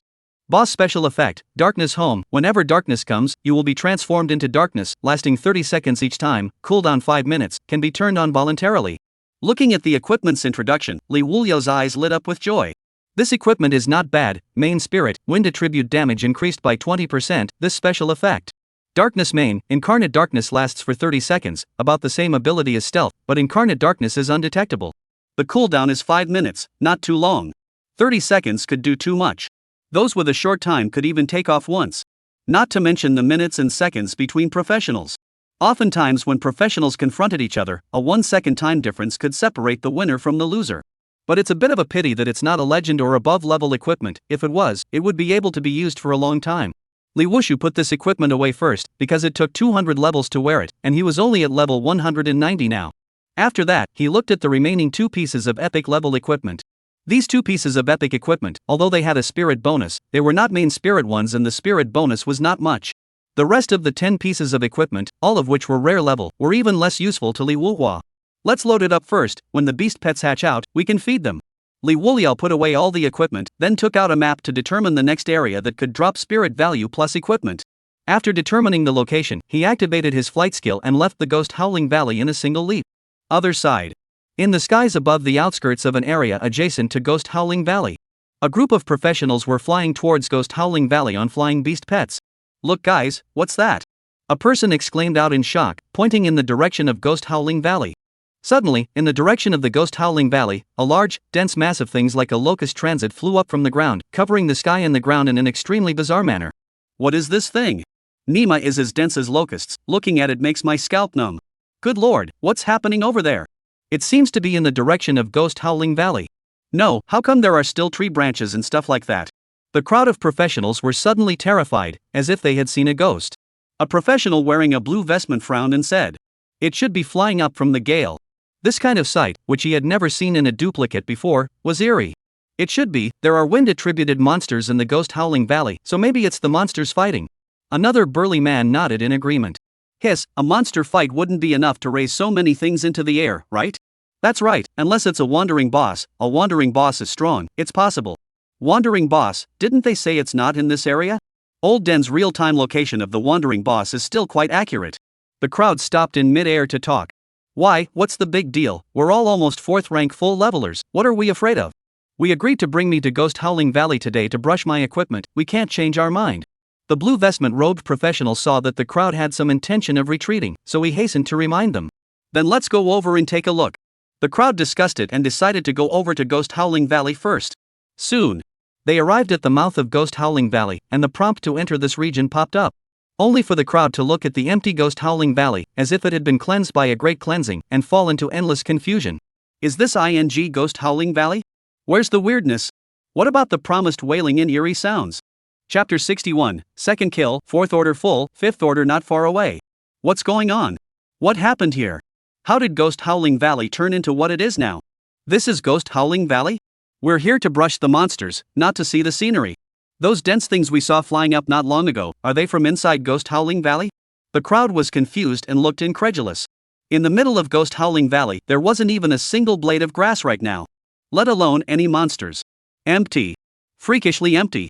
Boss special effect, darkness home, whenever darkness comes, you will be transformed into darkness, lasting 30 seconds each time, cooldown 5 minutes, can be turned on voluntarily. Looking at the equipment's introduction, Liuji's eyes lit up with joy. This equipment is not bad, main spirit, wind attribute damage increased by 20%, this special effect. Darkness main, incarnate darkness lasts for 30 seconds, about the same ability as stealth, but incarnate darkness is undetectable. The cooldown is 5 minutes, not too long. 30 seconds could do too much. Those with a short time could even take off once. Not to mention the minutes and seconds between professionals. Oftentimes when professionals confronted each other, a 1-second time difference could separate the winner from the loser. But it's a bit of a pity that it's not a legend or above level equipment. If it was, it would be able to be used for a long time. Liuji put this equipment away first, because it took 200 levels to wear it, and he was only at level 190 now. After that, he looked at the remaining 2 pieces of epic level equipment. These 2 pieces of epic equipment, although they had a spirit bonus, they were not main spirit ones and the spirit bonus was not much. The rest of the 10 pieces of equipment, all of which were rare level, were even less useful to Liuji. Let's load it up first, when the beast pets hatch out, we can feed them. Liuji put away all the equipment, then took out a map to determine the next area that could drop spirit value plus equipment. After determining the location, he activated his flight skill and left the Ghost Howling Valley in a single leap. Other side. In the skies above the outskirts of an area adjacent to Ghost Howling Valley. A group of professionals were flying towards Ghost Howling Valley on flying beast pets. Look guys, what's that? A person exclaimed out in shock, pointing in the direction of Ghost Howling Valley. Suddenly, in the direction of the Ghost Howling Valley, a large, dense mass of things like a locust transit flew up from the ground, covering the sky and the ground in an extremely bizarre manner. What is this thing? Nima is as dense as locusts, looking at it makes my scalp numb. Good lord, what's happening over there? It seems to be in the direction of Ghost Howling Valley. No, how come there are still tree branches and stuff like that? The crowd of professionals were suddenly terrified, as if they had seen a ghost. A professional wearing a blue vestment frowned and said, "It should be flying up from the gale." This kind of sight, which he had never seen in a duplicate before, was eerie. It should be, there are wind-attributed monsters in the Ghost Howling Valley, so maybe it's the monsters fighting. Another burly man nodded in agreement. Hiss, a monster fight wouldn't be enough to raise so many things into the air, right? That's right, unless it's a wandering boss is strong, it's possible. Wandering boss, didn't they say it's not in this area? Old Den's real-time location of the wandering boss is still quite accurate. The crowd stopped in mid-air to talk. Why, what's the big deal? We're all almost 4th rank full levelers, what are we afraid of? We agreed to bring me to Ghost Howling Valley today to brush my equipment, we can't change our mind. The blue vestment-robed professional saw that the crowd had some intention of retreating, so he hastened to remind them. Then let's go over and take a look. The crowd discussed it and decided to go over to Ghost Howling Valley first. Soon. They arrived at the mouth of Ghost Howling Valley, and the prompt to enter this region popped up. Only for the crowd to look at the empty Ghost Howling Valley, as if it had been cleansed by a great cleansing, and fall into endless confusion. Is this ING Ghost Howling Valley? Where's the weirdness? What about the promised wailing and eerie sounds? Chapter 61, Second Kill, 4th Order full, 5th Order not far away. What's going on? What happened here? How did Ghost Howling Valley turn into what it is now? This is Ghost Howling Valley? We're here to brush the monsters, not to see the scenery. Those dense things we saw flying up not long ago, are they from inside Ghost Howling Valley? The crowd was confused and looked incredulous. In the middle of Ghost Howling Valley, there wasn't even a single blade of grass right now. Let alone any monsters. Empty. Freakishly empty.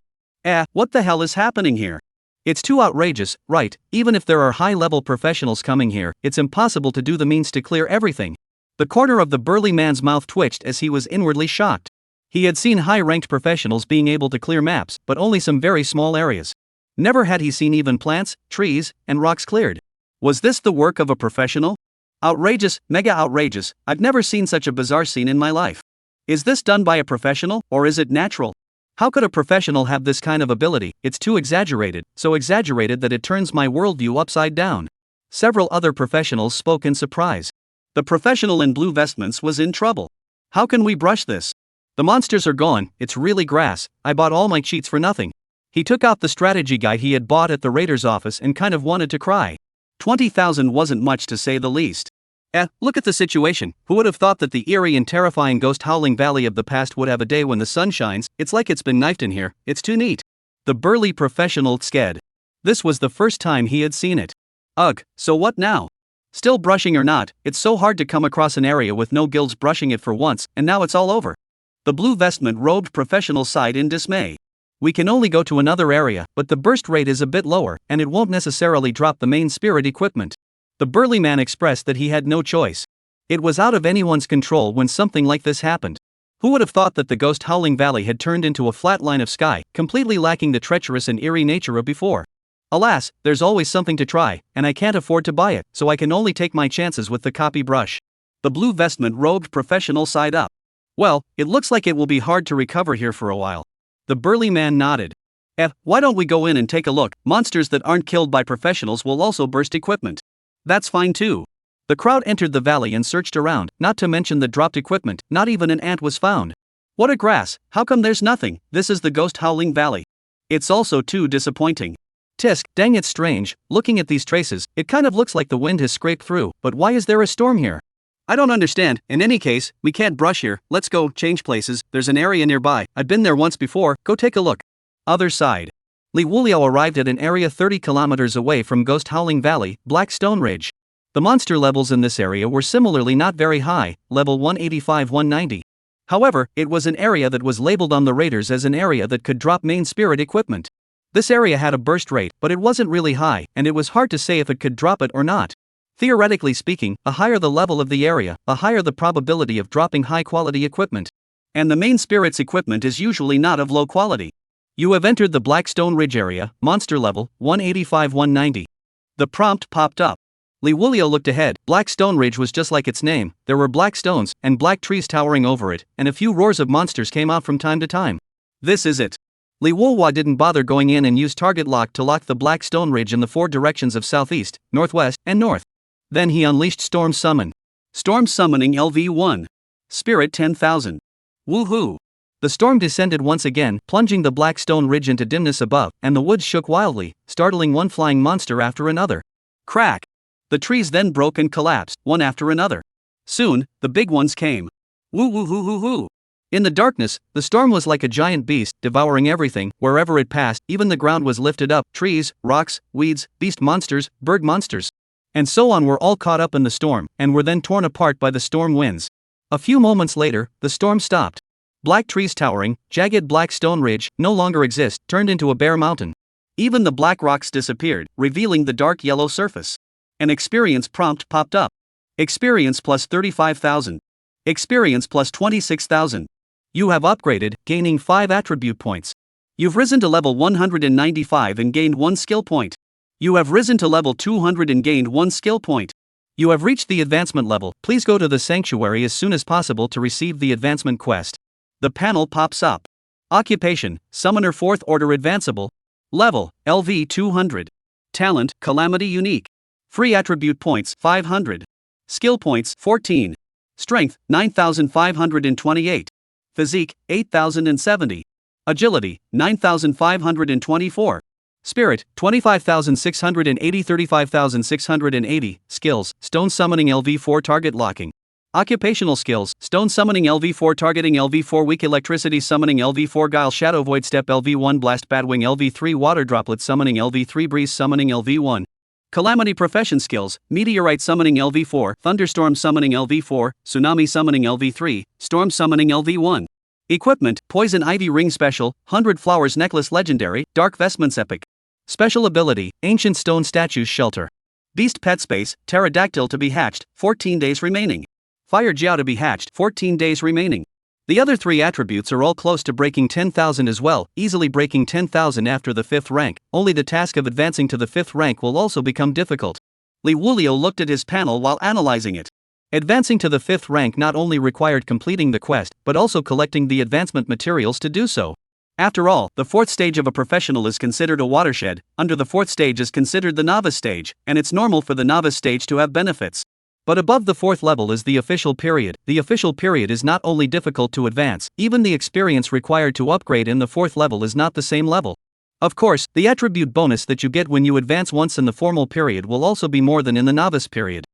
What the hell is happening here? It's too outrageous, right? Even if there are high-level professionals coming here, it's impossible to do the means to clear everything. The corner of the burly man's mouth twitched as he was inwardly shocked. He had seen high-ranked professionals being able to clear maps, but only some very small areas. Never had he seen even plants, trees, and rocks cleared. Was this the work of a professional? Outrageous, mega outrageous, I've never seen such a bizarre scene in my life. Is this done by a professional, or is it natural? How could a professional have this kind of ability? It's too exaggerated, so exaggerated that it turns my worldview upside down. Several other professionals spoke in surprise. The professional in blue vestments was in trouble. How can we brush this? The monsters are gone, it's really grass, I bought all my cheats for nothing. He took out the strategy guide he had bought at the Raiders office and kind of wanted to cry. 20,000 wasn't much to say the least. Look at the situation. Who would have thought that the eerie and terrifying ghost howling valley of the past would have a day when the sun shines? It's like it's been knifed in here, it's too neat. The burly professional sked. This was the first time he had seen it. Ugh, so what now? Still brushing or not, it's so hard to come across an area with no guilds brushing it for once, and now it's all over. The blue vestment robed professional sighed in dismay. We can only go to another area, but the burst rate is a bit lower, and it won't necessarily drop the main spirit equipment. The burly man expressed that he had no choice. It was out of anyone's control when something like this happened. Who would have thought that the ghost howling valley had turned into a flat line of sky, completely lacking the treacherous and eerie nature of before? Alas, there's always something to try, and I can't afford to buy it, so I can only take my chances with the copy brush. The blue vestment robed professional sighed up. Well, it looks like it will be hard to recover here for a while. The burly man nodded. Why don't we go in and take a look? Monsters that aren't killed by professionals will also burst equipment. That's fine too. The crowd entered the valley and searched around, not to mention the dropped equipment, not even an ant was found. What a grass, how come there's nothing? This is the ghost howling valley. It's also too disappointing. Tisk, dang it's strange, looking at these traces, it kind of looks like the wind has scraped through, but why is there a storm here? I don't understand, in any case, we can't brush here, let's go, change places, there's an area nearby, I've been there once before, go take a look. Other side. Liuji arrived at an area 30 kilometers away from Ghost Howling Valley, Black Stone Ridge. The monster levels in this area were similarly not very high, level 185-190. However, it was an area that was labeled on the raiders as an area that could drop main spirit equipment. This area had a burst rate, but it wasn't really high, and it was hard to say if it could drop it or not. Theoretically speaking, the higher the level of the area, the higher the probability of dropping high-quality equipment. And the main spirit's equipment is usually not of low quality. You have entered the Black Stone Ridge area, monster level, 185-190. The prompt popped up. Liuji looked ahead. Black Stone Ridge was just like its name, there were black stones, and black trees towering over it, and a few roars of monsters came out from time to time. This is it. Liuji didn't bother going in and used target lock to lock the Black Stone Ridge in the four directions of southeast, northwest, and north. Then he unleashed Storm Summon. Storm Summoning LV1. Spirit 10,000. Woohoo! The storm descended once again, plunging the Black Stone Ridge into dimness above, and the woods shook wildly, startling one flying monster after another. Crack! The trees then broke and collapsed, one after another. Soon, the big ones came. Woo-hoo-hoo-hoo-hoo! In the darkness, the storm was like a giant beast, devouring everything, wherever it passed, even the ground was lifted up, trees, rocks, weeds, beast monsters, bird monsters. And so on were all caught up in the storm, and were then torn apart by the storm winds. A few moments later, the storm stopped. Black trees towering, jagged black stone ridge, no longer exist, turned into a bare mountain. Even the black rocks disappeared, revealing the dark yellow surface. An experience prompt popped up. Experience plus 35,000. Experience plus 26,000. You have upgraded, gaining 5 attribute points. You've risen to level 195 and gained 1 skill point. You have risen to level 200 and gained 1 skill point. You have reached the advancement level, please go to the sanctuary as soon as possible to receive the advancement quest. The panel pops up. Occupation, Summoner 4th Order Advanceable. Level, LV 200. Talent, Calamity Unique. Free attribute points, 500. Skill points, 14. Strength, 9,528. Physique, 8,070. Agility, 9,524. Spirit, 25,680 35,680. Skills, Stone Summoning LV4 Target Locking. Occupational skills, Stone Summoning LV4 Targeting LV4 Weak Electricity Summoning LV4 Guile Shadow Void Step LV1 Blast Batwing LV3 Water Droplet Summoning LV3 Breeze Summoning LV1. Calamity Profession skills, Meteorite Summoning LV4 Thunderstorm Summoning LV4 Tsunami Summoning LV3 Storm Summoning LV1. Equipment, Poison Ivy Ring Special, 100 Flowers Necklace Legendary, Dark Vestments Epic. Special ability, Ancient Stone Statues Shelter. Beast Pet Space, Pterodactyl to be hatched, 14 days remaining. Fire Jiao to be hatched, 14 days remaining. The other 3 attributes are all close to breaking 10,000 as well, easily breaking 10,000 after the 5th rank, only the task of advancing to the 5th rank will also become difficult. Liuji looked at his panel while analyzing it. Advancing to the 5th rank not only required completing the quest, but also collecting the advancement materials to do so. After all, the 4th stage of a professional is considered a watershed, under the 4th stage is considered the novice stage, and it's normal for the novice stage to have benefits. But above the 4th level is the official period. The official period is not only difficult to advance, even the experience required to upgrade in the 4th level is not the same level. Of course, the attribute bonus that you get when you advance once in the formal period will also be more than in the novice period.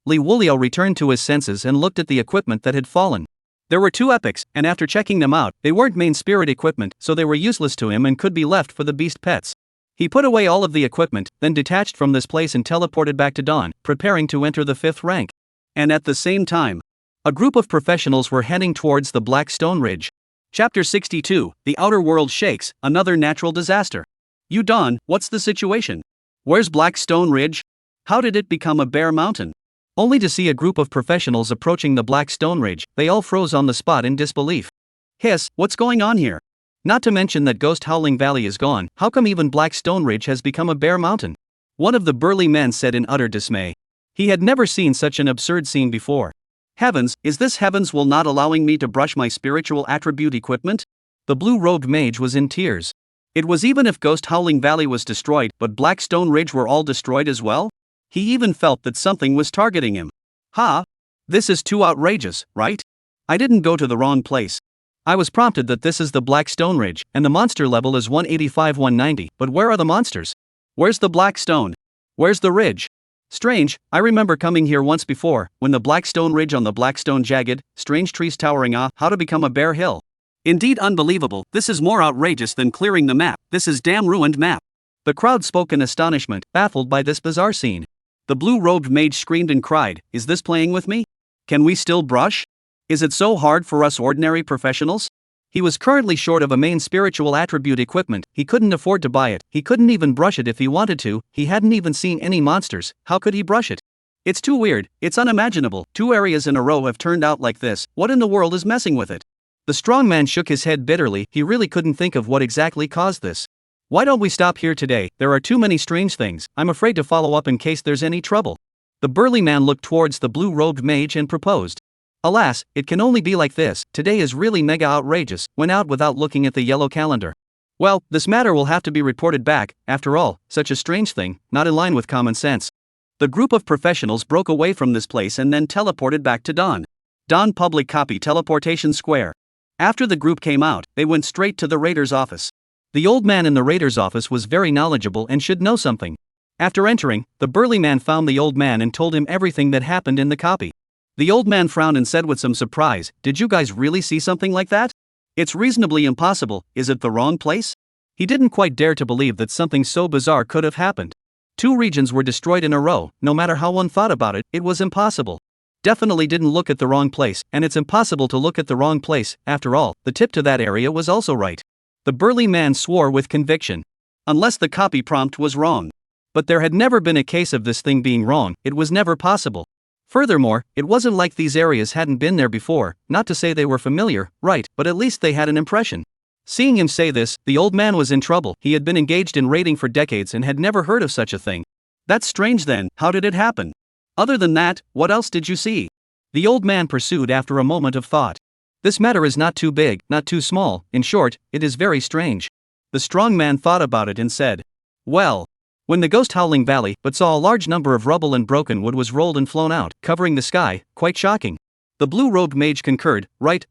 Liuji returned to his senses and looked at the equipment that had fallen. There were 2 epics, and after checking them out, they weren't main spirit equipment, so they were useless to him and could be left for the beast pets. He put away all of the equipment, then detached from this place and teleported back to Dawn, preparing to enter the 5th rank. And at the same time, a group of professionals were heading towards the Black Stone Ridge. Chapter 62, The Outer World Shakes, Another Natural Disaster. You Dawn, what's the situation? Where's Black Stone Ridge? How did it become a bare mountain? Only to see a group of professionals approaching the Black Stone Ridge, they all froze on the spot in disbelief. Hiss, what's going on here? Not to mention that Ghost Howling Valley is gone, how come even Black Stone Ridge has become a bare mountain? One of the burly men said in utter dismay. He had never seen such an absurd scene before. Heavens, is this heavens will not allowing me to brush my spiritual attribute equipment? The blue-robed mage was in tears. It was even if Ghost Howling Valley was destroyed, but Black Stone Ridge were all destroyed as well? He even felt that something was targeting him. Ha! This is too outrageous, right? I didn't go to the wrong place. I was prompted that this is the Black Stone Ridge, and the monster level is 185-190, but where are the monsters? Where's the Black Stone? Where's the ridge? Strange, I remember coming here once before, when the Black Stone Ridge on the Black Stone jagged, strange trees towering how to become a bare hill. Indeed unbelievable, this is more outrageous than clearing the map, this is damn ruined map. The crowd spoke in astonishment, baffled by this bizarre scene. The blue-robed mage screamed and cried, is this playing with me? Can we still brush? Is it so hard for us ordinary professionals? He was currently short of a main spiritual attribute equipment, he couldn't afford to buy it, he couldn't even brush it if he wanted to, he hadn't even seen any monsters, how could he brush it? It's too weird, it's unimaginable, 2 areas in a row have turned out like this, what in the world is messing with it? The strong man shook his head bitterly, he really couldn't think of what exactly caused this. Why don't we stop here today? There are too many strange things, I'm afraid to follow up in case there's any trouble. The burly man looked towards the blue-robed mage and proposed. Alas, it can only be like this, today is really mega outrageous, went out without looking at the yellow calendar. Well, this matter will have to be reported back, after all, such a strange thing, not in line with common sense. The group of professionals broke away from this place and then teleported back to Dawn. Dawn Public Copy Teleportation Square. After the group came out, they went straight to the Raider's office. The old man in the Raider's office was very knowledgeable and should know something. After entering, the burly man found the old man and told him everything that happened in the copy. The old man frowned and said with some surprise, did you guys really see something like that? It's reasonably impossible, is it the wrong place? He didn't quite dare to believe that something so bizarre could have happened. 2 regions were destroyed in a row, no matter how one thought about it, it was impossible. Definitely didn't look at the wrong place, and it's impossible to look at the wrong place, after all, the tip to that area was also right. The burly man swore with conviction. Unless the copy prompt was wrong. But there had never been a case of this thing being wrong, it was never possible. Furthermore, it wasn't like these areas hadn't been there before, not to say they were familiar, right, but at least they had an impression. Seeing him say this, the old man was in trouble, he had been engaged in raiding for decades and had never heard of such a thing. That's strange then, how did it happen? Other than that, what else did you see? The old man pursued after a moment of thought. This matter is not too big, not too small, in short, it is very strange. The strong man thought about it and said, well, when the Ghost Howling Valley but saw a large number of rubble and broken wood was rolled and flown out, covering the sky, quite shocking. The blue-robed mage concurred, right,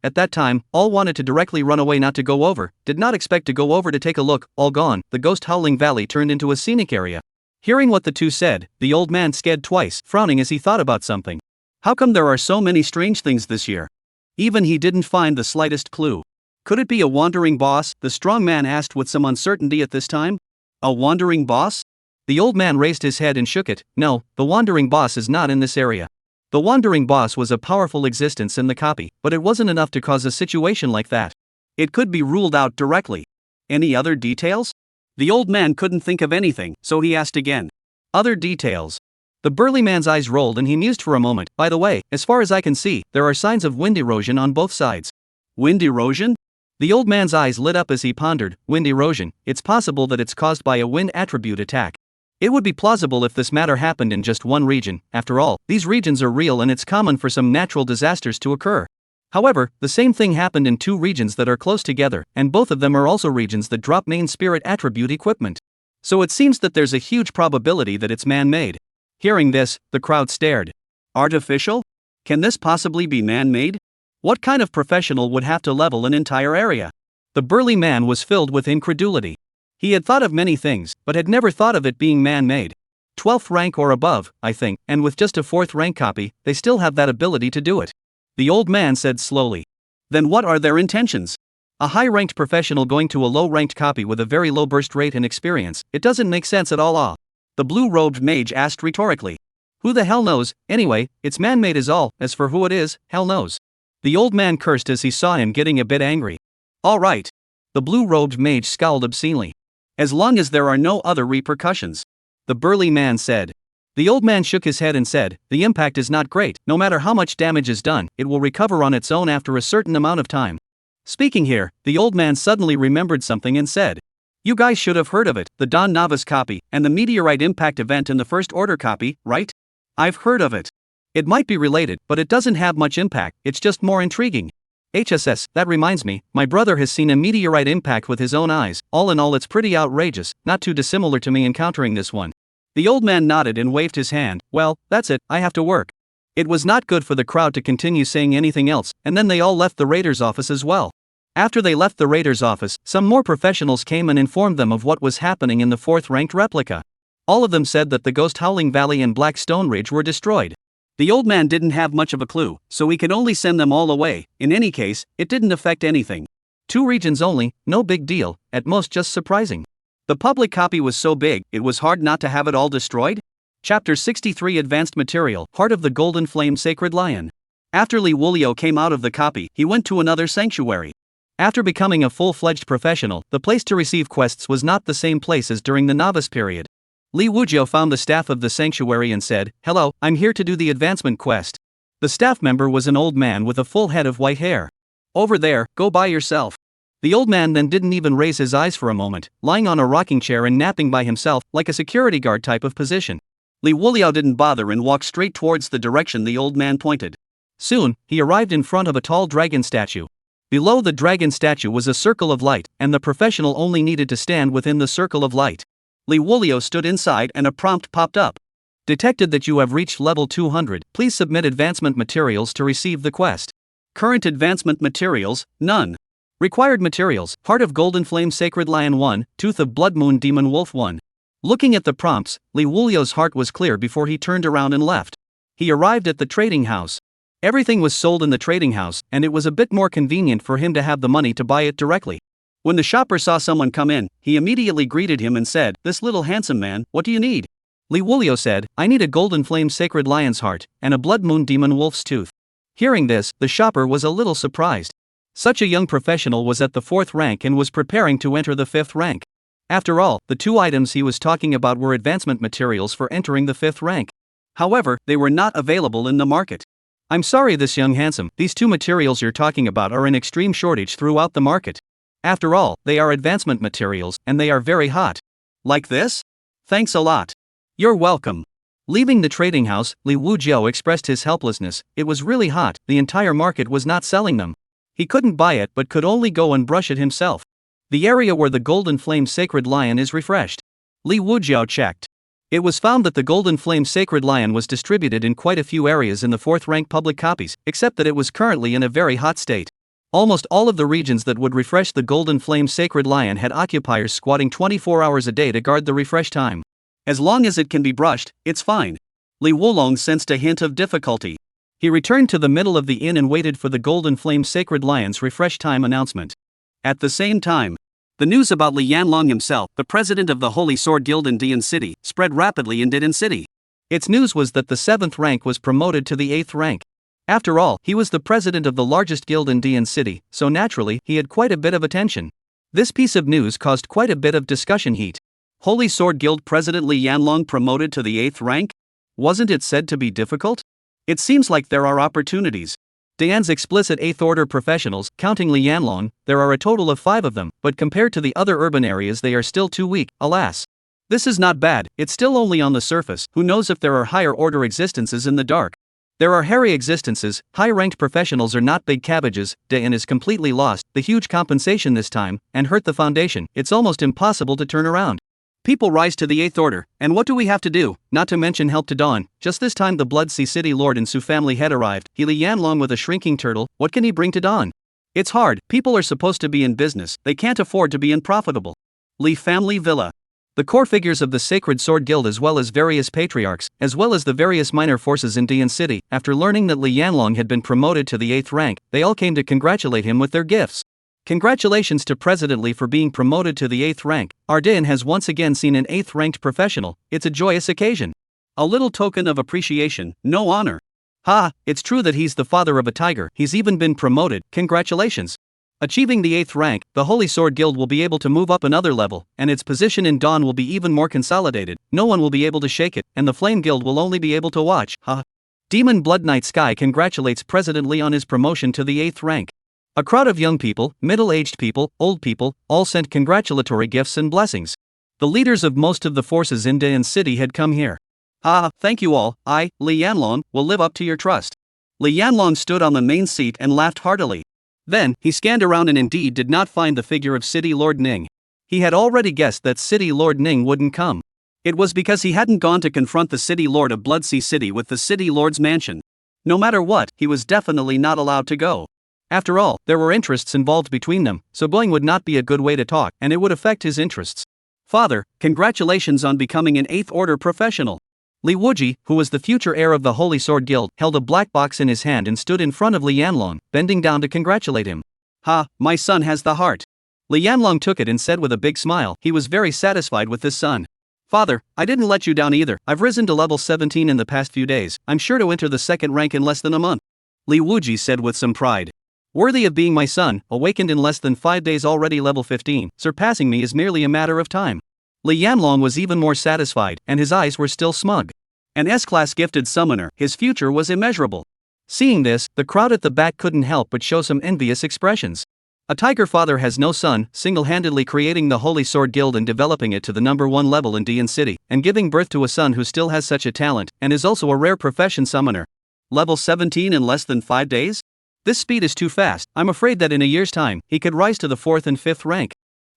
at that time, all wanted to directly run away not to go over, did not expect to go over to take a look, all gone, the Ghost Howling Valley turned into a scenic area. Hearing what the 2 said, the old man scared twice, frowning as he thought about something. How come there are so many strange things this year? Even he didn't find the slightest clue. Could it be a wandering boss? The strong man asked with some uncertainty at this time. A wandering boss? The old man raised his head and shook it. No, the wandering boss is not in this area. The wandering boss was a powerful existence in the copy, but it wasn't enough to cause a situation like that. It could be ruled out directly. Any other details? The old man couldn't think of anything, so he asked again. Other details? The burly man's eyes rolled and he mused for a moment. By the way, as far as I can see, there are signs of wind erosion on both sides. Wind erosion? The old man's eyes lit up as he pondered. Wind erosion, it's possible that it's caused by a wind attribute attack. It would be plausible if this matter happened in just one region. After all, these regions are real and it's common for some natural disasters to occur. However, the same thing happened in two regions that are close together, and both of them are also regions that drop main spirit attribute equipment. So it seems that there's a huge probability that it's man-made. Hearing this, the crowd stared. Artificial? Can this possibly be man-made? What kind of professional would have to level an entire area? The burly man was filled with incredulity. He had thought of many things, but had never thought of it being man-made. 12th rank or above, I think, and with just a 4th rank copy, they still have that ability to do it. The old man said slowly. Then what are their intentions? A high-ranked professional going to a low-ranked copy with a very low burst rate and experience, it doesn't make sense at all. The blue-robed mage asked rhetorically. Who the hell knows? Anyway, it's man-made is all. As for who it is, hell knows. The old man cursed as he saw him getting a bit angry. All right. The blue-robed mage scowled obscenely. As long as there are no other repercussions, the burly man said. The old man shook his head and said, the impact is not great. No matter how much damage is done, it will recover on its own after a certain amount of time. Speaking here, the old man suddenly remembered something and said, you guys should have heard of it, the Dawn Novice copy, and the Meteorite impact event in the First Order copy, right? I've heard of it. It might be related, but it doesn't have much impact, it's just more intriguing. HSS, that reminds me, my brother has seen a meteorite impact with his own eyes. All in all, it's pretty outrageous, not too dissimilar to me encountering this one. The old man nodded and waved his hand. Well, that's it, I have to work. It was not good for the crowd to continue saying anything else, and then they all left the Raiders' office as well. After they left the Raiders' office, some more professionals came and informed them of what was happening in the 4th ranked replica. All of them said that the Ghost Howling Valley and Black Stone Ridge were destroyed. The old man didn't have much of a clue, so he could only send them all away. In any case, it didn't affect anything. 2 regions only, no big deal, at most just surprising. The public copy was so big, it was hard not to have it all destroyed? Chapter 63 Advanced Material, Heart of the Golden Flame Sacred Lion. After Liuji came out of the copy, he went to another sanctuary. After becoming a full-fledged professional, the place to receive quests was not the same place as during the novice period. Liuji found the staff of the sanctuary and said, hello, I'm here to do the advancement quest. The staff member was an old man with a full head of white hair. Over there, go by yourself. The old man then didn't even raise his eyes for a moment, lying on a rocking chair and napping by himself, like a security guard type of position. Liuji didn't bother and walked straight towards the direction the old man pointed. Soon, he arrived in front of a tall dragon statue. Below the dragon statue was a circle of light, and the professional only needed to stand within the circle of light. Liuji stood inside and a prompt popped up. Detected that you have reached level 200, please submit advancement materials to receive the quest. Current advancement materials, none. Required materials, Heart of Golden Flame Sacred Lion 1, Tooth of Blood Moon Demon Wolf 1. Looking at the prompts, Liuji's heart was clear before he turned around and left. He arrived at the trading house. Everything was sold in the trading house, and it was a bit more convenient for him to have the money to buy it directly. When the shopper saw someone come in, he immediately greeted him and said, this little handsome man, what do you need? Liuji said, I need a Golden Flame Sacred Lion's heart, and a Blood Moon Demon Wolf's tooth. Hearing this, the shopper was a little surprised. Such a young professional was at the 4th rank and was preparing to enter the 5th rank. After all, the 2 items he was talking about were advancement materials for entering the 5th rank. However, they were not available in the market. I'm sorry, this young handsome, these 2 materials you're talking about are in extreme shortage throughout the market. After all, they are advancement materials, and they are very hot. Like this? Thanks a lot. You're welcome. Leaving the trading house, Liuji expressed his helplessness. It was really hot, the entire market was not selling them. He couldn't buy it but could only go and brush it himself. The area where the Golden Flame Sacred Lion is refreshed. Liuji checked. It was found that the Golden Flame Sacred Lion was distributed in quite a few areas in the 4th rank public copies, except that it was currently in a very hot state. Almost all of the regions that would refresh the Golden Flame Sacred Lion had occupiers squatting 24 hours a day to guard the refresh time. As long as it can be brushed, it's fine. Liuji sensed a hint of difficulty. He returned to the middle of the inn and waited for the Golden Flame Sacred Lion's refresh time announcement. At the same time, the news about Li Yanlong himself, the president of the Holy Sword Guild in Dian City, spread rapidly in Dian City. Its news was that the 7th rank was promoted to the 8th rank. After all, he was the president of the largest guild in Dian City, so naturally, he had quite a bit of attention. This piece of news caused quite a bit of discussion heat. Holy Sword Guild President Li Yanlong promoted to the 8th rank? Wasn't it said to be difficult? It seems like there are opportunities. Dian's explicit 8th order professionals, counting Li Yanlong, there are a total of 5 of them, but compared to the other urban areas they are still too weak, alas. This is not bad, it's still only on the surface, who knows if there are higher order existences in the dark. There are hairy existences, high-ranked professionals are not big cabbages. Dian is completely lost, the huge compensation this time, and hurt the foundation, it's almost impossible to turn around. People rise to the 8th order, and what do we have to do, not to mention help to Dawn? Just this time the Blood Sea City Lord and Su family had arrived, Li Yanlong with a shrinking turtle, what can he bring to Dawn? It's hard, people are supposed to be in business, they can't afford to be unprofitable. Li family villa. The core figures of the Sacred Sword Guild as well as various patriarchs, as well as the various minor forces in Dian City, after learning that Li Yanlong had been promoted to the 8th rank, they all came to congratulate him with their gifts. Congratulations to President Li for being promoted to the 8th rank. Our Dian has once again seen an 8th ranked professional, it's a joyous occasion. A little token of appreciation, no honor. Ha, it's true that he's the father of a tiger, he's even been promoted, congratulations. Achieving the 8th rank, the Holy Sword Guild will be able to move up another level, and its position in Dawn will be even more consolidated, no one will be able to shake it, and the Flame Guild will only be able to watch, ha. Demon Blood Knight Sky congratulates President Li on his promotion to the 8th rank. A crowd of young people, middle-aged people, old people, all sent congratulatory gifts and blessings. The leaders of most of the forces in Dian City had come here. Ah, thank you all, I, Li Yanlong, will live up to your trust. Li Yanlong stood on the main seat and laughed heartily. Then, he scanned around and indeed did not find the figure of City Lord Ning. He had already guessed that City Lord Ning wouldn't come. It was because he hadn't gone to confront the City Lord of Blood Sea City with the City Lord's mansion. No matter what, he was definitely not allowed to go. After all, there were interests involved between them, so going would not be a good way to talk, and it would affect his interests. Father, congratulations on becoming an 8th order professional. Liuji, who was the future heir of the Holy Sword Guild, held a black box in his hand and stood in front of Li Yanlong, bending down to congratulate him. Ha, my son has the heart. Li Yanlong took it and said with a big smile, he was very satisfied with his son. Father, I didn't let you down either, I've risen to level 17 in the past few days, I'm sure to enter the 2nd rank in less than a month. Liuji said with some pride. Worthy of being my son, awakened in less than 5 days already level 15, surpassing me is merely a matter of time. Li Yanlong was even more satisfied, and his eyes were still smug. An S-class gifted summoner, his future was immeasurable. Seeing this, the crowd at the back couldn't help but show some envious expressions. A tiger father has no son, single-handedly creating the Holy Sword Guild and developing it to the #1 level in Dian City, and giving birth to a son who still has such a talent, and is also a rare profession summoner. Level 17 in less than 5 days? This speed is too fast, I'm afraid that in a year's time, he could rise to the 4th and 5th rank.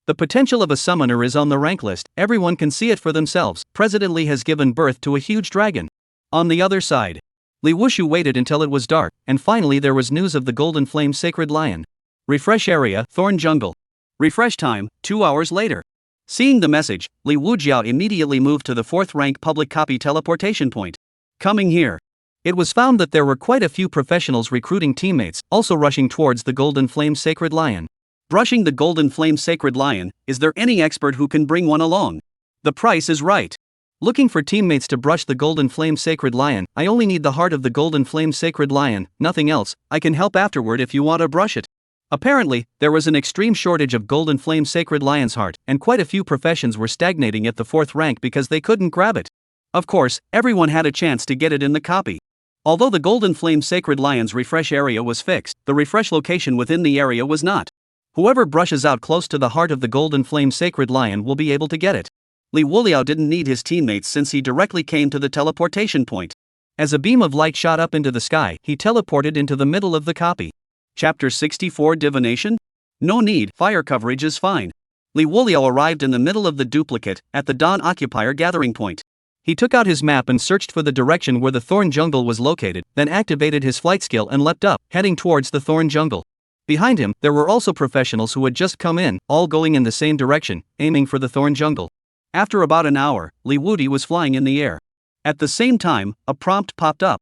The potential of a summoner is on the rank list, everyone can see it for themselves. President Li has given birth to a huge dragon. On the other side, Li Wushu waited until it was dark, and finally there was news of the Golden Flame Sacred Lion. Refresh area, Thorn Jungle. Refresh time, 2 hours later. Seeing the message, Li Wujiao immediately moved to the 4th rank public copy teleportation point. Coming here. It was found that there were quite a few professionals recruiting teammates, also rushing towards the Golden Flame Sacred Lion. Brushing the Golden Flame Sacred Lion, is there any expert who can bring one along? The price is right. Looking for teammates to brush the Golden Flame Sacred Lion, I only need the heart of the Golden Flame Sacred Lion, nothing else, I can help afterward if you want to brush it. Apparently, there was an extreme shortage of Golden Flame Sacred Lion's heart, and quite a few professions were stagnating at the 4th rank because they couldn't grab it. Of course, everyone had a chance to get it in the copy. Although the Golden Flame Sacred Lion's refresh area was fixed, the refresh location within the area was not. Whoever brushes out close to the heart of the Golden Flame Sacred Lion will be able to get it. Li Wuliao didn't need his teammates since he directly came to the teleportation point. As a beam of light shot up into the sky, he teleported into the middle of the copy. Chapter 64 Divination? No need, fire coverage is fine. Li Wuliao arrived in the middle of the duplicate, at the Dawn Occupier gathering point. He took out his map and searched for the direction where the Thorn Jungle was located, then activated his flight skill and leapt up, heading towards the Thorn Jungle. Behind him, there were also professionals who had just come in, all going in the same direction, aiming for the Thorn Jungle. After about an hour, Li Wudi was flying in the air. At the same time, a prompt popped up.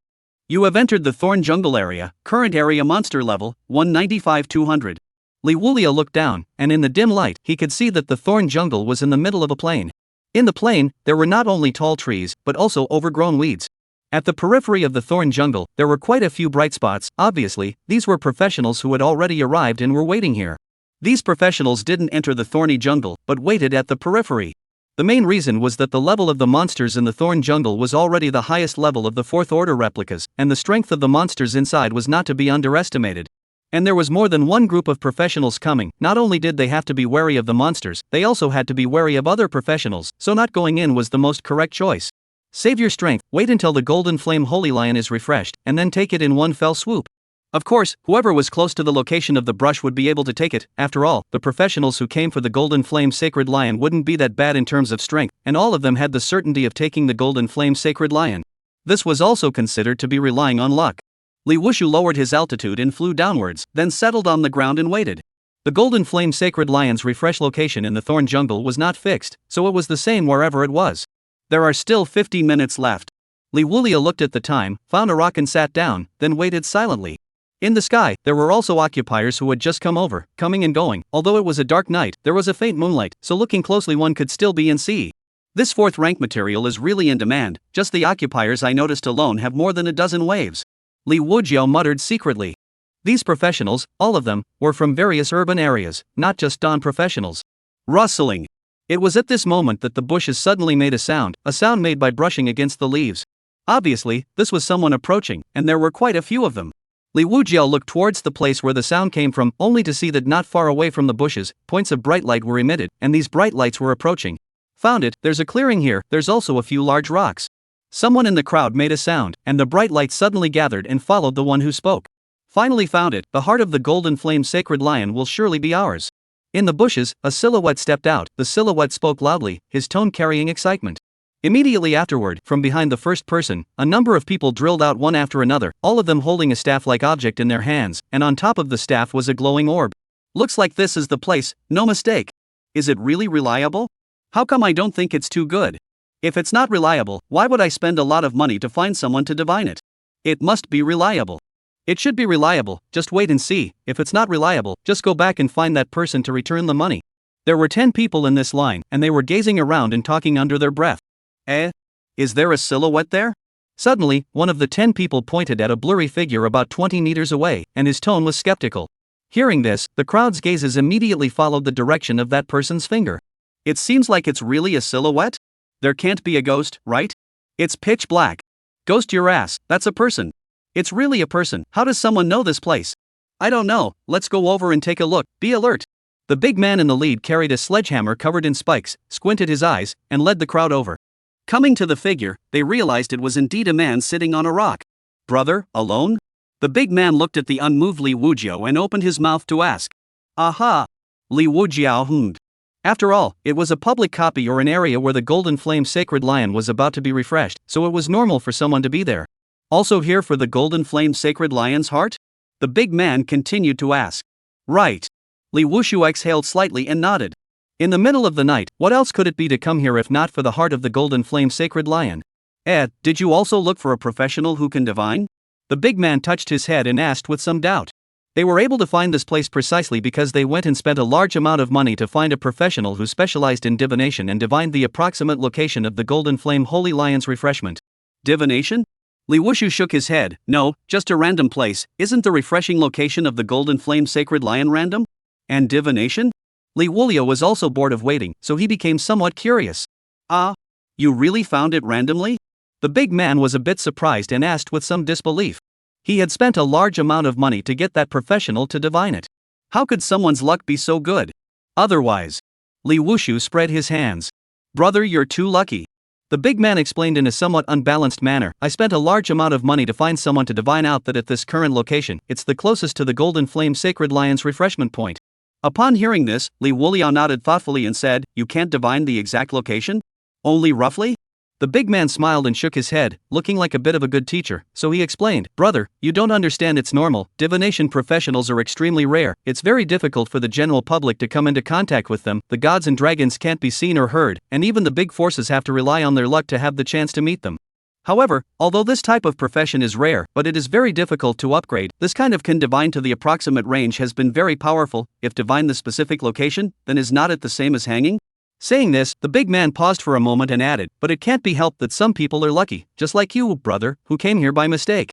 You have entered the Thorn Jungle area, current area monster level, 195-200. Li Wuliao looked down, and in the dim light, he could see that the Thorn Jungle was in the middle of a plain. In the plain, there were not only tall trees, but also overgrown weeds. At the periphery of the Thorn Jungle, there were quite a few bright spots. Obviously, these were professionals who had already arrived and were waiting here. These professionals didn't enter the thorny jungle, but waited at the periphery. The main reason was that the level of the monsters in the thorn jungle was already the highest level of the fourth order replicas, and the strength of the monsters inside was not to be underestimated. And there was more than one group of professionals coming. Not only did they have to be wary of the monsters, they also had to be wary of other professionals, so not going in was the most correct choice. Save your strength, wait until the golden flame holy lion is refreshed, and then take it in one fell swoop. Of course, whoever was close to the location of the brush would be able to take it. After all, the professionals who came for the golden flame sacred lion wouldn't be that bad in terms of strength, and all of them had the certainty of taking the golden flame sacred lion. This was also considered to be relying on luck. Liuji lowered his altitude and flew downwards, then settled on the ground and waited. The golden flame sacred lion's refresh location in the thorn jungle was not fixed, so it was the same wherever it was. There are still 50 minutes left. Liuji looked at the time, found a rock and sat down, then waited silently. In the sky, there were also occupiers who had just come over, coming and going. Although it was a dark night, there was a faint moonlight, so looking closely one could still be and see. This fourth rank material is really in demand. Just the occupiers I noticed alone have more than a dozen waves. Liuji muttered secretly. These professionals, all of them, were from various urban areas, not just non-professionals. Rustling. It was at this moment that the bushes suddenly made a sound made by brushing against the leaves. Obviously, this was someone approaching, and there were quite a few of them. Liuji looked towards the place where the sound came from, only to see that not far away from the bushes, points of bright light were emitted, and these bright lights were approaching. Found it, there's a clearing here, there's also a few large rocks. Someone in the crowd made a sound, and the bright light suddenly gathered and followed the one who spoke. Finally found it, the heart of the golden flame sacred lion will surely be ours. In the bushes, a silhouette stepped out, the silhouette spoke loudly, his tone carrying excitement. Immediately afterward, from behind the first person, a number of people drilled out one after another, all of them holding a staff-like object in their hands, and on top of the staff was a glowing orb. Looks like this is the place, no mistake. Is it really reliable? How come I don't think it's too good? If it's not reliable, why would I spend a lot of money to find someone to divine it? It must be reliable. It should be reliable, just wait and see. If it's not reliable, just go back and find that person to return the money. There were 10 people in this line, and they were gazing around and talking under their breath. Is there a silhouette there? Suddenly, one of the 10 people pointed at a blurry figure about 20 meters away, and his tone was skeptical. Hearing this, the crowd's gazes immediately followed the direction of that person's finger. It seems like it's really a silhouette? There can't be a ghost, right? It's pitch black. Ghost your ass, that's a person. It's really a person. How does someone know this place? I don't know, let's go over and take a look, be alert. The big man in the lead carried a sledgehammer covered in spikes, squinted his eyes, and led the crowd over. Coming to the figure, they realized it was indeed a man sitting on a rock. Brother, alone? The big man looked at the unmoved Liuji and opened his mouth to ask. Aha! Liuji hummed. After all, it was a public copy or an area where the golden flame sacred lion was about to be refreshed, so it was normal for someone to be there. Also here for the golden flame sacred lion's heart? The big man continued to ask. Right. Liuji exhaled slightly and nodded. In the middle of the night, what else could it be to come here if not for the heart of the golden flame sacred lion? Did you also look for a professional who can divine? The big man touched his head and asked with some doubt. They were able to find this place precisely because they went and spent a large amount of money to find a professional who specialized in divination and divined the approximate location of the golden flame holy lion's refreshment. Divination? Liuji shook his head. No, just a random place. Isn't the refreshing location of the golden flame sacred lion random? And divination? Liuji was also bored of waiting, so he became somewhat curious. You really found it randomly? The big man was a bit surprised and asked with some disbelief. He had spent a large amount of money to get that professional to divine it. How could someone's luck be so good? Otherwise. Liuji spread his hands. Brother, you're too lucky. The big man explained in a somewhat unbalanced manner. I spent a large amount of money to find someone to divine out that at this current location, it's the closest to the golden flame sacred lion's refreshment point. Upon hearing this, Liuji nodded thoughtfully and said, You can't divine the exact location? Only roughly? The big man smiled and shook his head, looking like a bit of a good teacher, so he explained, Brother, you don't understand, it's normal. Divination professionals are extremely rare. It's very difficult for the general public to come into contact with them. The gods and dragons can't be seen or heard, and even the big forces have to rely on their luck to have the chance to meet them. However, although this type of profession is rare, but it is very difficult to upgrade, this kind of can divine to the approximate range has been very powerful. If divine the specific location, then is not it the same as hanging? Saying this, the big man paused for a moment and added, But it can't be helped that some people are lucky, just like you, brother, who came here by mistake.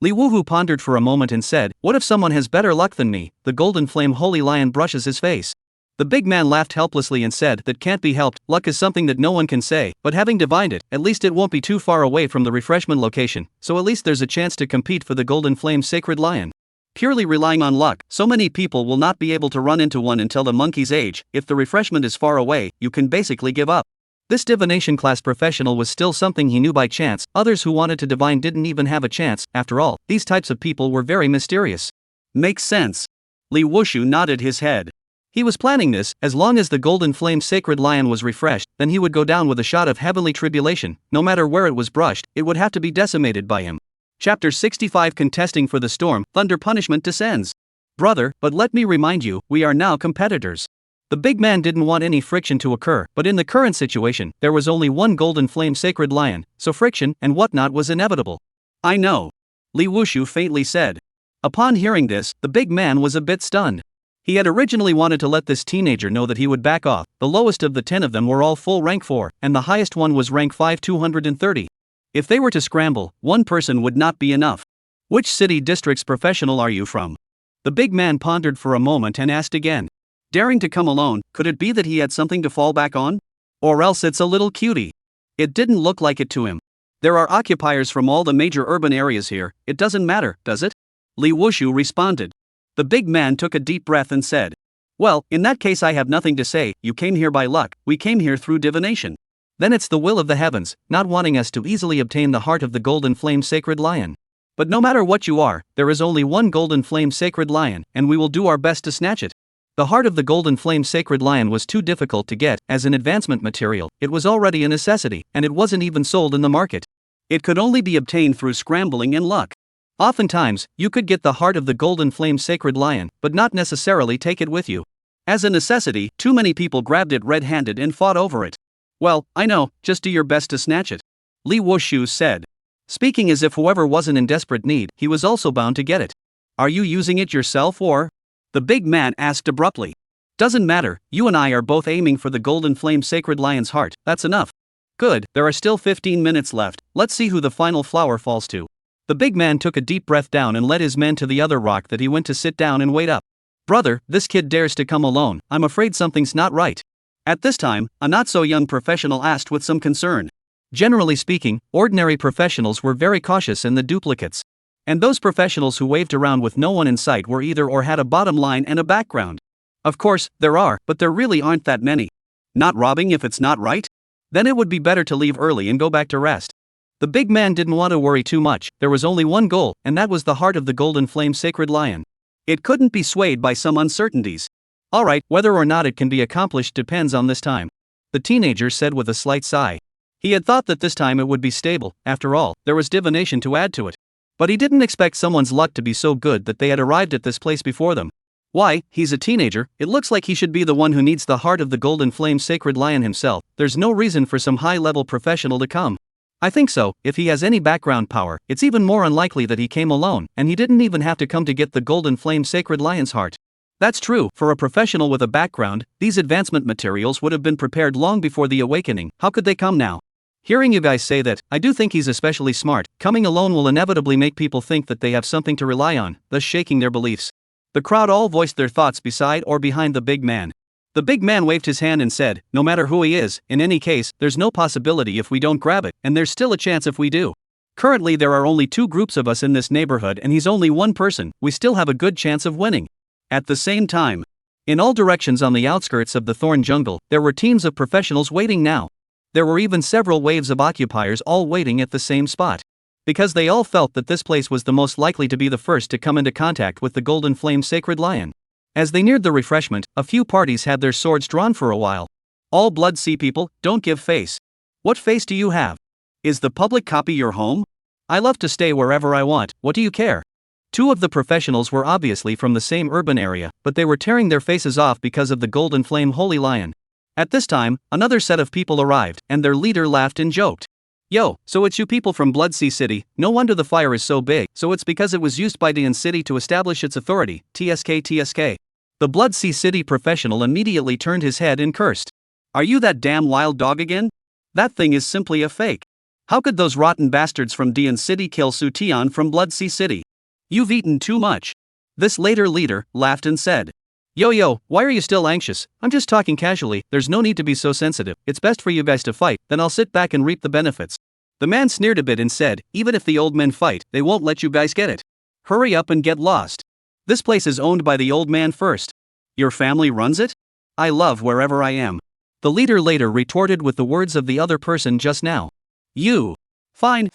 Liuji pondered for a moment and said, What if someone has better luck than me? The golden flame holy lion brushes his face. The big man laughed helplessly and said, that can't be helped, luck is something that no one can say, but having divined it, at least it won't be too far away from the refreshment location, so at least there's a chance to compete for the Golden Flame Sacred Lion. Purely relying on luck, so many people will not be able to run into one until the monkey's age. If the refreshment is far away, you can basically give up. This divination class professional was still something he knew by chance, others who wanted to divine didn't even have a chance. After all, these types of people were very mysterious. Makes sense. Liuji nodded his head. He was planning this, as long as the Golden Flame Sacred Lion was refreshed, then he would go down with a shot of heavenly tribulation. No matter where it was brushed, it would have to be decimated by him. Chapter 65 Contesting for the Storm, Thunder Punishment Descends. Brother, but let me remind you, we are now competitors. The big man didn't want any friction to occur, but in the current situation, there was only one Golden Flame Sacred Lion, so friction and whatnot was inevitable. I know. Liuji faintly said. Upon hearing this, the big man was a bit stunned. He had originally wanted to let this teenager know that he would back off. The lowest of the 10 of them were all full rank 4, and the highest one was rank 5 230. If they were to scramble, one person would not be enough. Which city district's professional are you from? The big man pondered for a moment and asked again. Daring to come alone, could it be that he had something to fall back on? Or else it's a little cutie. It didn't look like it to him. There are occupiers from all the major urban areas here, it doesn't matter, does it? Liuji responded. The big man took a deep breath and said, well, in that case I have nothing to say, you came here by luck, we came here through divination. Then it's the will of the heavens, not wanting us to easily obtain the heart of the Golden Flame Sacred Lion. But no matter what you are, there is only one Golden Flame Sacred Lion, and we will do our best to snatch it. The heart of the Golden Flame Sacred Lion was too difficult to get. As an advancement material, it was already a necessity, and it wasn't even sold in the market. It could only be obtained through scrambling and luck. Oftentimes, you could get the heart of the Golden Flame Sacred Lion, but not necessarily take it with you. As a necessity, too many people grabbed it red-handed and fought over it. Well, I know, just do your best to snatch it. Liuji said. Speaking as if whoever wasn't in desperate need, he was also bound to get it. Are you using it yourself or? The big man asked abruptly. Doesn't matter, you and I are both aiming for the Golden Flame Sacred Lion's heart, that's enough. Good, there are still 15 minutes left, let's see who the final flower falls to. The big man took a deep breath down and led his men to the other rock that he went to sit down and wait up. Brother, this kid dares to come alone, I'm afraid something's not right. At this time, a not-so-young professional asked with some concern. Generally speaking, ordinary professionals were very cautious in the duplicates. And those professionals who waved around with no one in sight were either or had a bottom line and a background. Of course, there are, but there really aren't that many. Not robbing if it's not right? Then it would be better to leave early and go back to rest. The big man didn't want to worry too much, there was only one goal, and that was the heart of the Golden Flame Sacred Lion. It couldn't be swayed by some uncertainties. Alright, whether or not it can be accomplished depends on this time. The teenager said with a slight sigh. He had thought that this time it would be stable, after all, there was divination to add to it. But he didn't expect someone's luck to be so good that they had arrived at this place before them. Why, he's a teenager, it looks like he should be the one who needs the heart of the Golden Flame Sacred Lion himself, there's no reason for some high-level professional to come. I think so, if he has any background power, it's even more unlikely that he came alone, and he didn't even have to come to get the Golden Flame Sacred Lion's heart. That's true, for a professional with a background, these advancement materials would have been prepared long before the awakening, how could they come now? Hearing you guys say that, I do think he's especially smart, coming alone will inevitably make people think that they have something to rely on, thus shaking their beliefs. The crowd all voiced their thoughts beside or behind the big man. The big man waved his hand and said, no matter who he is, in any case, there's no possibility if we don't grab it, and there's still a chance if we do. Currently there are only 2 groups of us in this neighborhood and he's only one person, we still have a good chance of winning. At the same time, in all directions on the outskirts of the thorn jungle, there were teams of professionals waiting now. There were even several waves of occupiers all waiting at the same spot. Because they all felt that this place was the most likely to be the first to come into contact with the Golden Flame Sacred Lion. As they neared the refreshment, a few parties had their swords drawn for a while. All Blood Sea people, don't give face. What face do you have? Is the public copy your home? I love to stay wherever I want, what do you care? 2 of the professionals were obviously from the same urban area, but they were tearing their faces off because of the Golden Flame Holy Lion. At this time, another set of people arrived, and their leader laughed and joked. Yo, so it's you people from Blood Sea City, no wonder the fire is so big, so it's because it was used by Dian City to establish its authority, TSK. The Blood Sea City professional immediately turned his head and cursed. Are you that damn wild dog again? That thing is simply a fake. How could those rotten bastards from Dian City kill Su Tian from Blood Sea City? You've eaten too much. This later leader laughed and said. Yo, why are you still anxious? I'm just talking casually, there's no need to be so sensitive, it's best for you guys to fight, then I'll sit back and reap the benefits. The man sneered a bit and said, even if the old men fight, they won't let you guys get it. Hurry up and get lost. This place is owned by the old man first. Your family runs it? I love wherever I am. The leader later retorted with the words of the other person just now. You. Fine,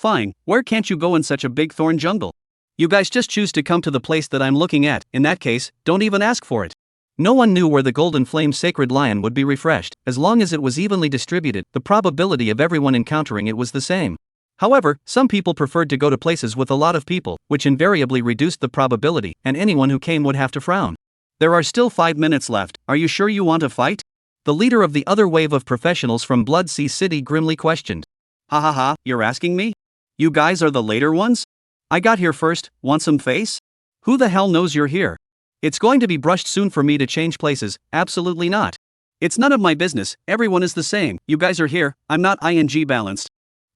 where can't you go in such a big thorn jungle? You guys just choose to come to the place that I'm looking at, in that case, don't even ask for it. No one knew where the golden flame sacred lion would be refreshed. As long as it was evenly distributed, the probability of everyone encountering it was the same. However, some people preferred to go to places with a lot of people, which invariably reduced the probability, and anyone who came would have to frown. There are still 5 minutes left, are you sure you want to fight? The leader of the other wave of professionals from Blood Sea City grimly questioned. Ha, you're asking me? You guys are the later ones? I got here first, want some face? Who the hell knows you're here? It's going to be brushed soon for me to change places, absolutely not. It's none of my business, everyone is the same, you guys are here, I'm not ing balanced.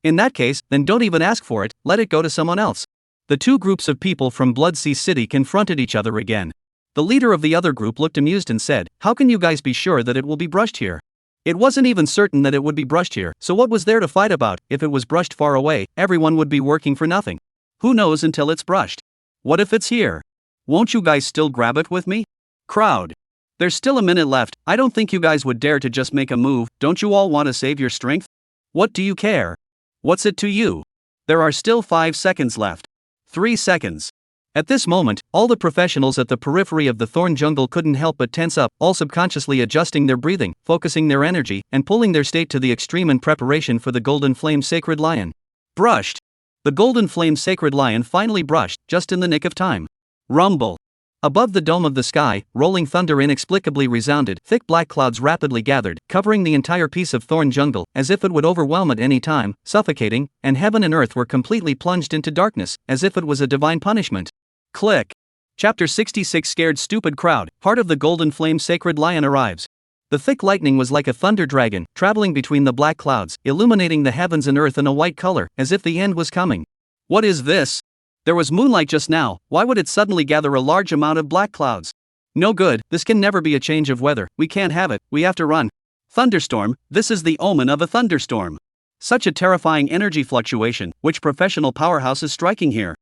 In that case, then don't even ask for it, let it go to someone else. The two groups of people from Blood Sea City confronted each other again. The leader of the other group looked amused and said, how can you guys be sure that it will be brushed here? It wasn't even certain that it would be brushed here, so what was there to fight about? If it was brushed far away, everyone would be working for nothing. Who knows until it's brushed? What if it's here? Won't you guys still grab it with me? Crowd. There's still a minute left, I don't think you guys would dare to just make a move, don't you all want to save your strength? What do you care? What's it to you? There are still 5 seconds left. 3 seconds. At this moment, all the professionals at the periphery of the thorn jungle couldn't help but tense up, all subconsciously adjusting their breathing, focusing their energy, and pulling their state to the extreme in preparation for the golden flame sacred lion. Brushed. The golden flame sacred lion finally brushed, just in the nick of time. Rumble. Above the dome of the sky, rolling thunder inexplicably resounded, thick black clouds rapidly gathered, covering the entire piece of thorn jungle, as if it would overwhelm at any time, suffocating, and heaven and earth were completely plunged into darkness, as if it was a divine punishment. Click. Chapter 66 Scared Stupid Crowd, part of the golden flame sacred lion arrives. The thick lightning was like a thunder dragon, traveling between the black clouds, illuminating the heavens and earth in a white color, as if the end was coming. What is this? There was moonlight just now, why would it suddenly gather a large amount of black clouds? No good, this can never be a change of weather, we can't have it, we have to run. Thunderstorm, this is the omen of a thunderstorm. Such a terrifying energy fluctuation, which professional powerhouse is striking here?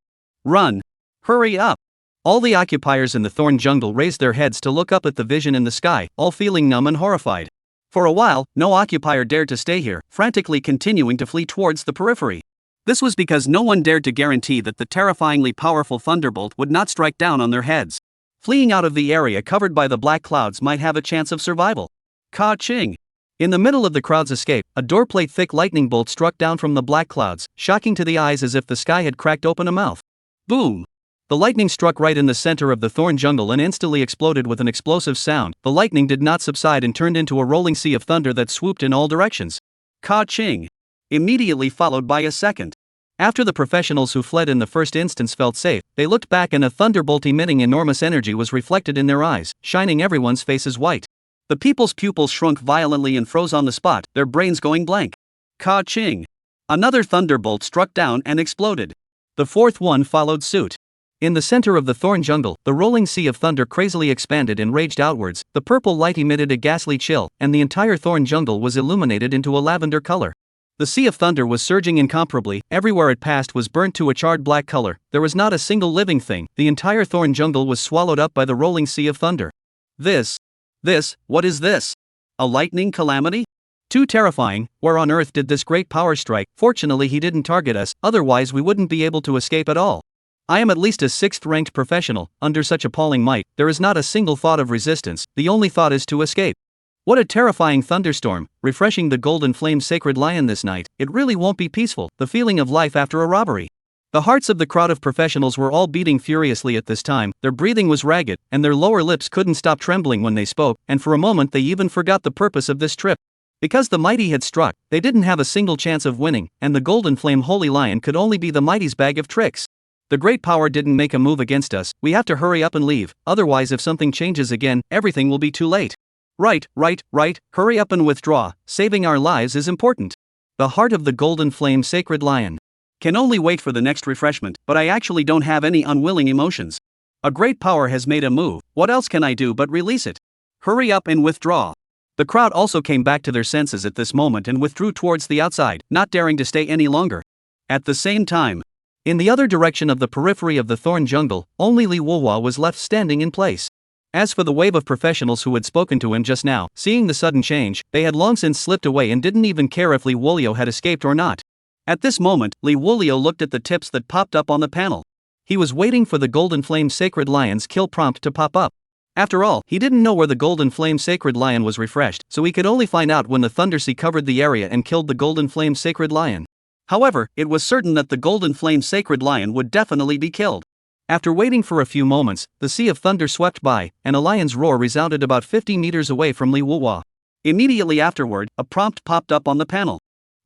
Run. Hurry up. All the occupiers in the thorn jungle raised their heads to look up at the vision in the sky, all feeling numb and horrified. For a while, no occupier dared to stay here, frantically continuing to flee towards the periphery. This was because no one dared to guarantee that the terrifyingly powerful thunderbolt would not strike down on their heads. Fleeing out of the area covered by the black clouds might have a chance of survival. Ka-ching! In the middle of the crowd's escape, a doorplate thick lightning bolt struck down from the black clouds, shocking to the eyes as if the sky had cracked open a mouth. Boom! The lightning struck right in the center of the thorn jungle and instantly exploded with an explosive sound. The lightning did not subside and turned into a rolling sea of thunder that swooped in all directions. Ka-ching! Immediately followed by a second. After the professionals who fled in the first instance felt safe, they looked back and a thunderbolt emitting enormous energy was reflected in their eyes, shining everyone's faces white. The people's pupils shrunk violently and froze on the spot, their brains going blank. Ka-ching! Another thunderbolt struck down and exploded. The fourth one followed suit. In the center of the thorn jungle, the rolling sea of thunder crazily expanded and raged outwards, the purple light emitted a ghastly chill, and the entire thorn jungle was illuminated into a lavender color. The sea of thunder was surging incomparably, everywhere it passed was burnt to a charred black color, there was not a single living thing, the entire thorn jungle was swallowed up by the rolling sea of thunder. What is this? A lightning calamity? Too terrifying, where on earth did this great power strike? Fortunately he didn't target us, otherwise we wouldn't be able to escape at all. I am at least a 6th ranked professional, under such appalling might, there is not a single thought of resistance, the only thought is to escape. What a terrifying thunderstorm, refreshing the golden flame sacred lion this night, it really won't be peaceful, the feeling of life after a robbery. The hearts of the crowd of professionals were all beating furiously at this time, their breathing was ragged, and their lower lips couldn't stop trembling when they spoke, and for a moment they even forgot the purpose of this trip. Because the mighty had struck, they didn't have a single chance of winning, and the golden flame holy lion could only be the mighty's bag of tricks. The great power didn't make a move against us, we have to hurry up and leave, otherwise if something changes again, everything will be too late. Right, hurry up and withdraw, saving our lives is important. The heart of the golden flame sacred lion. Can only wait for the next refreshment, but I actually don't have any unwilling emotions. A great power has made a move, what else can I do but release it? Hurry up and withdraw. The crowd also came back to their senses at this moment and withdrew towards the outside, not daring to stay any longer. At the same time, in the other direction of the periphery of the thorn jungle, only Liuji was left standing in place. As for the wave of professionals who had spoken to him just now, seeing the sudden change, they had long since slipped away and didn't even care if Liuji had escaped or not. At this moment, Liuji looked at the tips that popped up on the panel. He was waiting for the Golden Flame Sacred Lion's kill prompt to pop up. After all, he didn't know where the Golden Flame Sacred Lion was refreshed, so he could only find out when the Thunder Sea covered the area and killed the Golden Flame Sacred Lion. However, it was certain that the Golden Flame Sacred Lion would definitely be killed. After waiting for a few moments, the Sea of Thunder swept by, and a lion's roar resounded about 50 meters away from Liuji. Immediately afterward, a prompt popped up on the panel.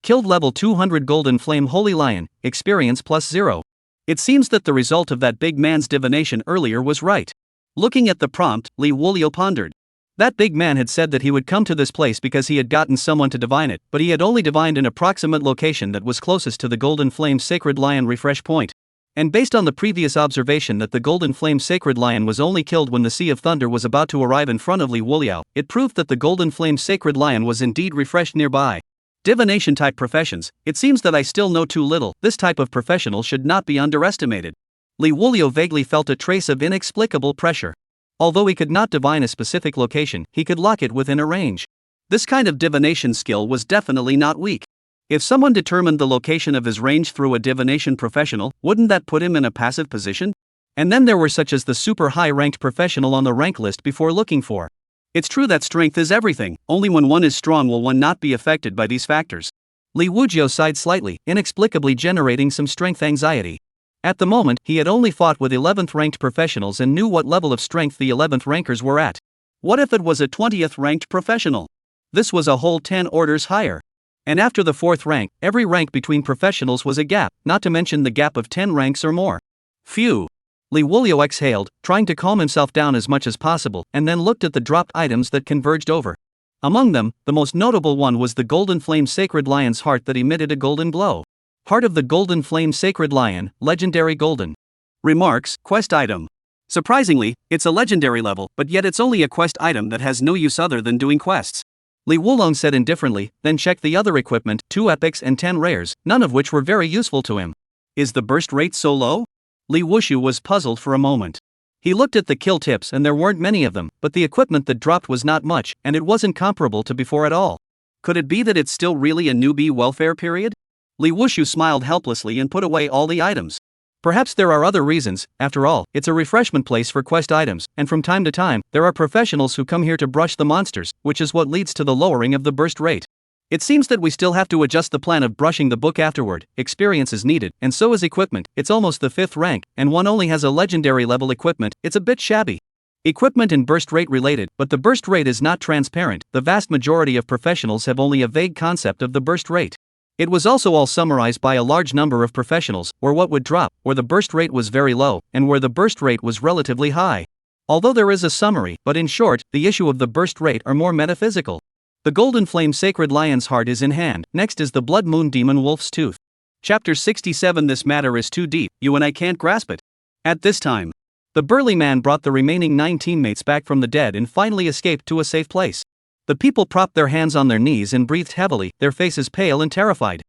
Killed level 200 Golden Flame Holy Lion, experience +0. It seems that the result of that big man's divination earlier was right. Looking at the prompt, Liuji pondered. That big man had said that he would come to this place because he had gotten someone to divine it, but he had only divined an approximate location that was closest to the Golden Flame Sacred Lion refresh point. And based on the previous observation that the Golden Flame Sacred Lion was only killed when the Sea of Thunder was about to arrive in front of Liuji, it proved that the Golden Flame Sacred Lion was indeed refreshed nearby. Divination type professions, it seems that I still know too little. This type of professional should not be underestimated. Liuji vaguely felt a trace of inexplicable pressure. Although he could not divine a specific location, he could lock it within a range. This kind of divination skill was definitely not weak. If someone determined the location of his range through a divination professional, wouldn't that put him in a passive position? And then there were such as the super high-ranked professional on the rank list before looking for. It's true that strength is everything, only when one is strong will one not be affected by these factors. Liuji sighed slightly, inexplicably generating some strength anxiety. At the moment, he had only fought with 11th ranked professionals and knew what level of strength the 11th rankers were at. What if it was a 20th ranked professional? This was a whole 10 orders higher. And after the 4th rank, every rank between professionals was a gap, not to mention the gap of 10 ranks or more. Phew. Liuji exhaled, trying to calm himself down as much as possible, and then looked at the dropped items that converged over. Among them, the most notable one was the Golden Flame Sacred Lion's heart that emitted a golden glow. Heart of the Golden Flame Sacred Lion, Legendary Golden. Remarks, quest item. Surprisingly, it's a legendary level, but yet it's only a quest item that has no use other than doing quests. Liuji said indifferently, then checked the other equipment, 2 epics and 10 rares, none of which were very useful to him. Is the burst rate so low? Liuji was puzzled for a moment. He looked at the kill tips and there weren't many of them, but the equipment that dropped was not much, and it wasn't comparable to before at all. Could it be that it's still really a newbie welfare period? Liuji smiled helplessly and put away all the items. Perhaps there are other reasons. After all, it's a refreshment place for quest items, and from time to time, there are professionals who come here to brush the monsters, which is what leads to the lowering of the burst rate. It seems that we still have to adjust the plan of brushing the book afterward. Experience is needed, and so is equipment. It's almost the 5th rank, and one only has a legendary level equipment. It's a bit shabby. Equipment and burst rate related, but the burst rate is not transparent. The vast majority of professionals have only a vague concept of the burst rate. It was also all summarized by a large number of professionals, or what would drop, where the burst rate was very low, and where the burst rate was relatively high. Although there is a summary, but in short, the issue of the burst rate are more metaphysical. The Golden Flame Sacred Lion's heart is in hand, next is the Blood Moon Demon Wolf's tooth. Chapter 67. This matter is too deep, you and I can't grasp it. At this time, the burly man brought the remaining 9 teammates back from the dead and finally escaped to a safe place. The people propped their hands on their knees and breathed heavily, their faces pale and terrified.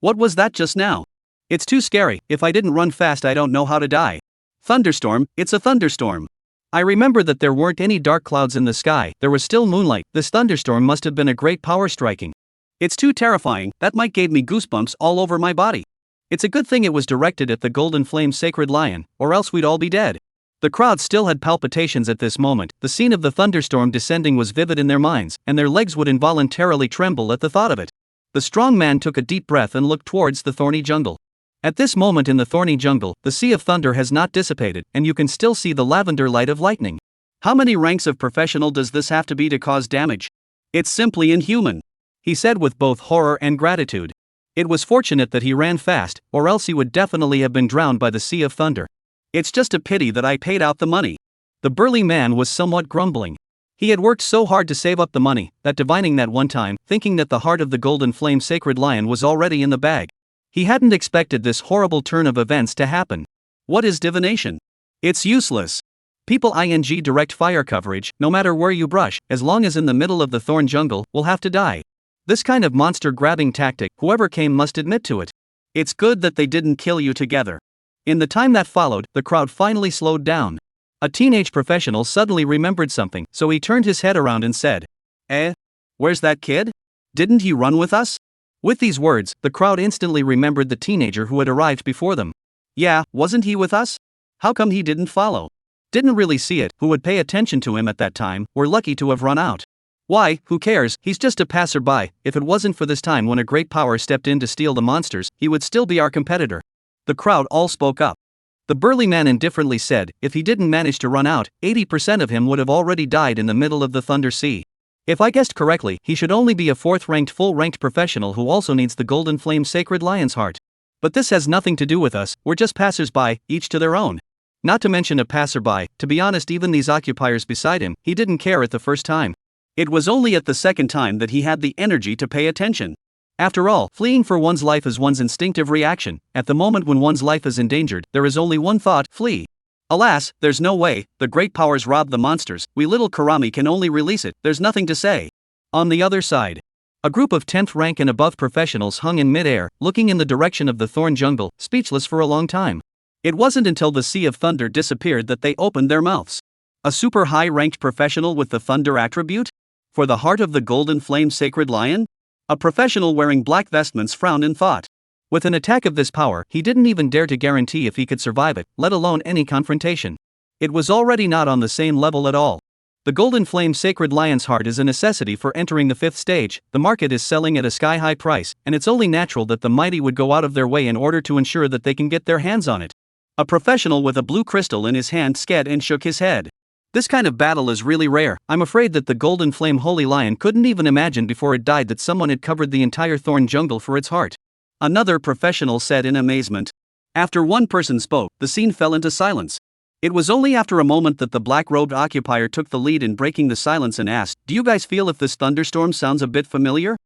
What was that just now? It's too scary. If I didn't run fast I don't know how to die. Thunderstorm, it's a thunderstorm. I remember that there weren't any dark clouds in the sky, there was still moonlight. This thunderstorm must have been a great power striking. It's too terrifying, that might gave me goosebumps all over my body. It's a good thing it was directed at the Golden Flame Sacred Lion, or else we'd all be dead. The crowd still had palpitations at this moment. The scene of the thunderstorm descending was vivid in their minds, and their legs would involuntarily tremble at the thought of it. The strong man took a deep breath and looked towards the thorny jungle. At this moment in the thorny jungle, the Sea of Thunder has not dissipated, and you can still see the lavender light of lightning. How many ranks of professional does this have to be to cause damage? It's simply inhuman, he said with both horror and gratitude. It was fortunate that he ran fast, or else he would definitely have been drowned by the Sea of Thunder. It's just a pity that I paid out the money. The burly man was somewhat grumbling. He had worked so hard to save up the money, that divining that one time, thinking that the heart of the Golden Flame Sacred Lion was already in the bag. He hadn't expected this horrible turn of events to happen. What is divination? It's useless. People ing direct fire coverage, no matter where you brush, as long as in the middle of the thorn jungle, will have to die. This kind of monster grabbing tactic, whoever came must admit to it. It's good that they didn't kill you together. In the time that followed, the crowd finally slowed down. A teenage professional suddenly remembered something, so he turned his head around and said, Where's that kid? Didn't he run with us? With these words, the crowd instantly remembered the teenager who had arrived before them. Yeah, wasn't he with us? How come he didn't follow? Didn't really see it, who would pay attention to him at that time, were lucky to have run out. Why, who cares, he's just a passerby. If it wasn't for this time when a great power stepped in to steal the monsters, he would still be our competitor. The crowd all spoke up. The burly man indifferently said, if he didn't manage to run out, 80% of him would have already died in the middle of the Thunder Sea. If I guessed correctly, he should only be a 4th-ranked full-ranked professional who also needs the Golden Flame Sacred Lion's Heart. But this has nothing to do with us, we're just passersby, each to their own. Not to mention a passerby, to be honest, even these occupiers beside him, he didn't care at the first time. It was only at the second time that he had the energy to pay attention. After all, fleeing for one's life is one's instinctive reaction. At the moment when one's life is endangered, there is only one thought: flee. Alas, there's no way, the great powers rob the monsters, we little Karami can only release it, there's nothing to say. On the other side, a group of 10th rank and above professionals hung in mid-air, looking in the direction of the thorn jungle, speechless for a long time. It wasn't until the Sea of Thunder disappeared that they opened their mouths. A super high-ranked professional with the Thunder attribute? For the heart of the Golden Flame Sacred Lion? A professional wearing black vestments frowned in thought. With an attack of this power, he didn't even dare to guarantee if he could survive it, let alone any confrontation. It was already not on the same level at all. The Golden Flame Sacred Lion's Heart is a necessity for entering the 5th stage, the market is selling at a sky-high price, and it's only natural that the mighty would go out of their way in order to ensure that they can get their hands on it. A professional with a blue crystal in his hand sked and shook his head. This kind of battle is really rare. I'm afraid that the Golden Flame Holy Lion couldn't even imagine before it died that someone had covered the entire thorn jungle for its heart. Another professional said in amazement. After one person spoke, the scene fell into silence. It was only after a moment that the black-robed occupier took the lead in breaking the silence and asked, "Do you guys feel if this thunderstorm sounds a bit familiar?"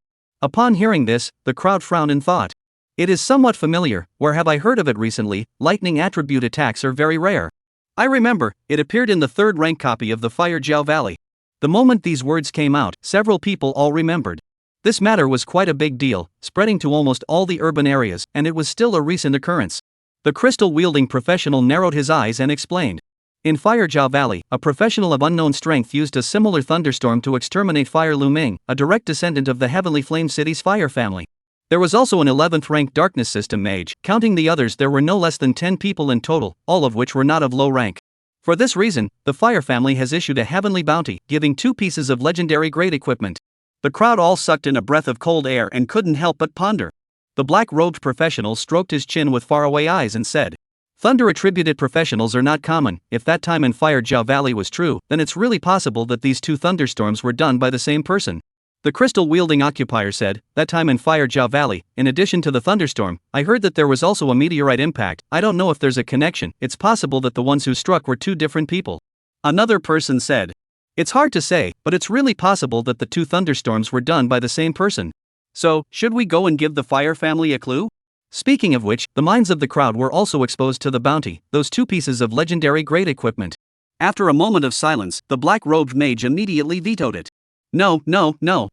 Upon hearing this, the crowd frowned in thought. It is somewhat familiar, where have I heard of it recently? Lightning attribute attacks are very rare. I remember, it appeared in the 3rd rank copy of the Fire Jiao Valley. The moment these words came out, several people all remembered. This matter was quite a big deal, spreading to almost all the urban areas, and it was still a recent occurrence. The crystal-wielding professional narrowed his eyes and explained. In Fire Jiao Valley, a professional of unknown strength used a similar thunderstorm to exterminate Fire Lu Ming, a direct descendant of the Heavenly Flame City's fire family. There was also an 11th rank darkness system mage. Counting the others, there were no less than 10 people in total, all of which were not of low rank. For this reason, the fire family has issued a heavenly bounty, giving 2 pieces of legendary grade equipment. The crowd all sucked in a breath of cold air and couldn't help but ponder. The black-robed professional stroked his chin with faraway eyes and said, "Thunder-attributed professionals are not common. If that time in Fire Jiao Valley was true, then it's really possible that these 2 thunderstorms were done by the same person." The crystal-wielding occupier said, "That time in Fire Jiao Valley, in addition to the thunderstorm, I heard that there was also a meteorite impact. I don't know if there's a connection. It's possible that the ones who struck were 2 different people." Another person said, "It's hard to say, but it's really possible that the 2 thunderstorms were done by the same person. So, should we go and give the fire family a clue?" Speaking of which, the minds of the crowd were also exposed to the bounty, those 2 pieces of legendary grade equipment. After a moment of silence, the black-robed mage immediately vetoed it. No,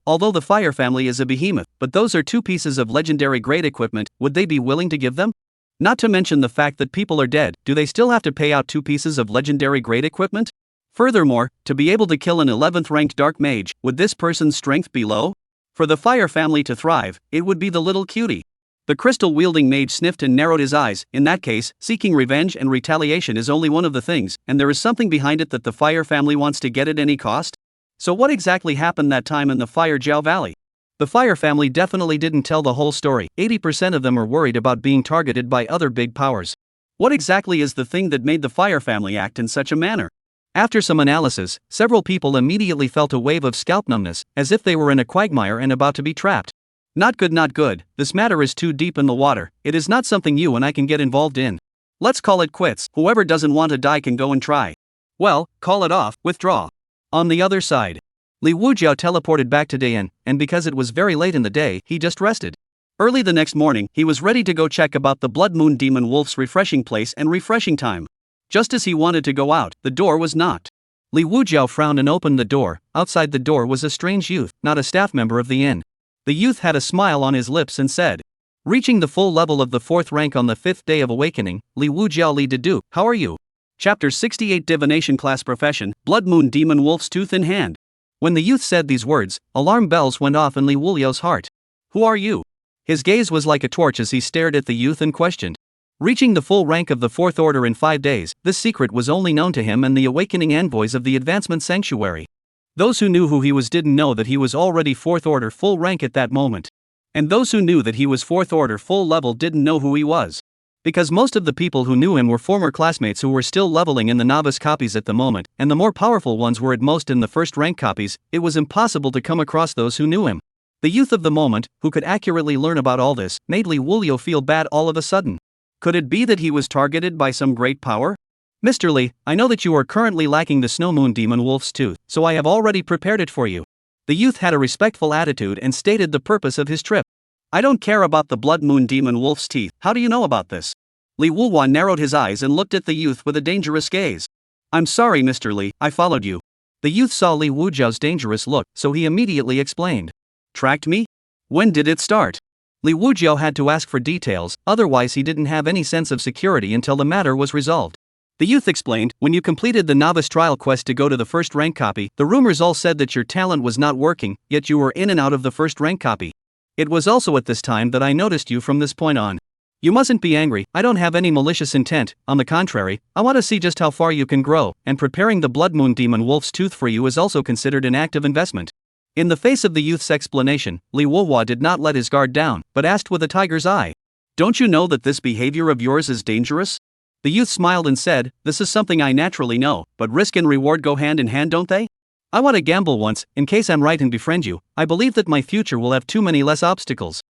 although the fire family is a behemoth, but those are 2 pieces of legendary grade equipment, would they be willing to give them? Not to mention the fact that people are dead, do they still have to pay out 2 pieces of legendary grade equipment? Furthermore, to be able to kill an 11th ranked dark mage, would this person's strength be low? For the fire family to thrive, it would be the little cutie. The crystal-wielding mage sniffed and narrowed his eyes. In that case, seeking revenge and retaliation is only one of the things, and there is something behind it that the fire family wants to get at any cost? So what exactly happened that time in the Fire Jiao Valley? The fire family definitely didn't tell the whole story. 80% of them are worried about being targeted by other big powers. What exactly is the thing that made the fire family act in such a manner? After some analysis, several people immediately felt a wave of scalp numbness, as if they were in a quagmire and about to be trapped. Not good. This matter is too deep in the water. It is not something you and I can get involved in. Let's call it quits. Whoever doesn't want to die can go and try. Well, call it off, withdraw. On the other side, Liuji teleported back to Dayan, and because it was very late in the day, he just rested. Early the next morning, he was ready to go check about the Blood Moon Demon Wolf's refreshing place and refreshing time. Just as he wanted to go out, the door was knocked. Liuji frowned and opened the door. Outside the door was a strange youth, not a staff member of the inn. The youth had a smile on his lips and said, reaching the full level of the 4th rank on the 5th day of awakening, Liuji Li Dedu, how are you? Chapter 68 Divination Class Profession, Blood Moon Demon Wolf's Tooth in Hand. When the youth said these words, alarm bells went off in Liuji's heart. Who are you? His gaze was like a torch as he stared at the youth and questioned. Reaching the full rank of the 4th order in 5 days, this secret was only known to him and the awakening envoys of the Advancement Sanctuary. Those who knew who he was didn't know that he was already 4th order full rank at that moment. And those who knew that he was 4th order full level didn't know who he was. Because most of the people who knew him were former classmates who were still leveling in the novice copies at the moment, and the more powerful ones were at most in the 1st rank copies, it was impossible to come across those who knew him. The youth of the moment, who could accurately learn about all this, made Liuji feel bad all of a sudden. Could it be that he was targeted by some great power? Mr. Li, I know that you are currently lacking the Snow Moon Demon Wolf's tooth, so I have already prepared it for you. The youth had a respectful attitude and stated the purpose of his trip. I don't care about the Blood Moon Demon Wolf's teeth, how do you know about this? Liuji narrowed his eyes and looked at the youth with a dangerous gaze. I'm sorry Mr. Li, I followed you. The youth saw Liuji's dangerous look, so he immediately explained. Tracked me? When did it start? Liuji had to ask for details, otherwise he didn't have any sense of security until the matter was resolved. The youth explained, when you completed the novice trial quest to go to the 1st rank copy, the rumors all said that your talent was not working, yet you were in and out of the 1st rank copy. It was also at this time that I noticed you from this point on. You mustn't be angry, I don't have any malicious intent, on the contrary, I want to see just how far you can grow, and preparing the Blood Moon Demon Wolf's tooth for you is also considered an active investment. In the face of the youth's explanation, Liuji did not let his guard down, but asked with a tiger's eye. Don't you know that this behavior of yours is dangerous? The youth smiled and said, this is something I naturally know, but risk and reward go hand in hand, don't they? I want to gamble once, in case I'm right and befriend you. I believe that my future will have too many less obstacles.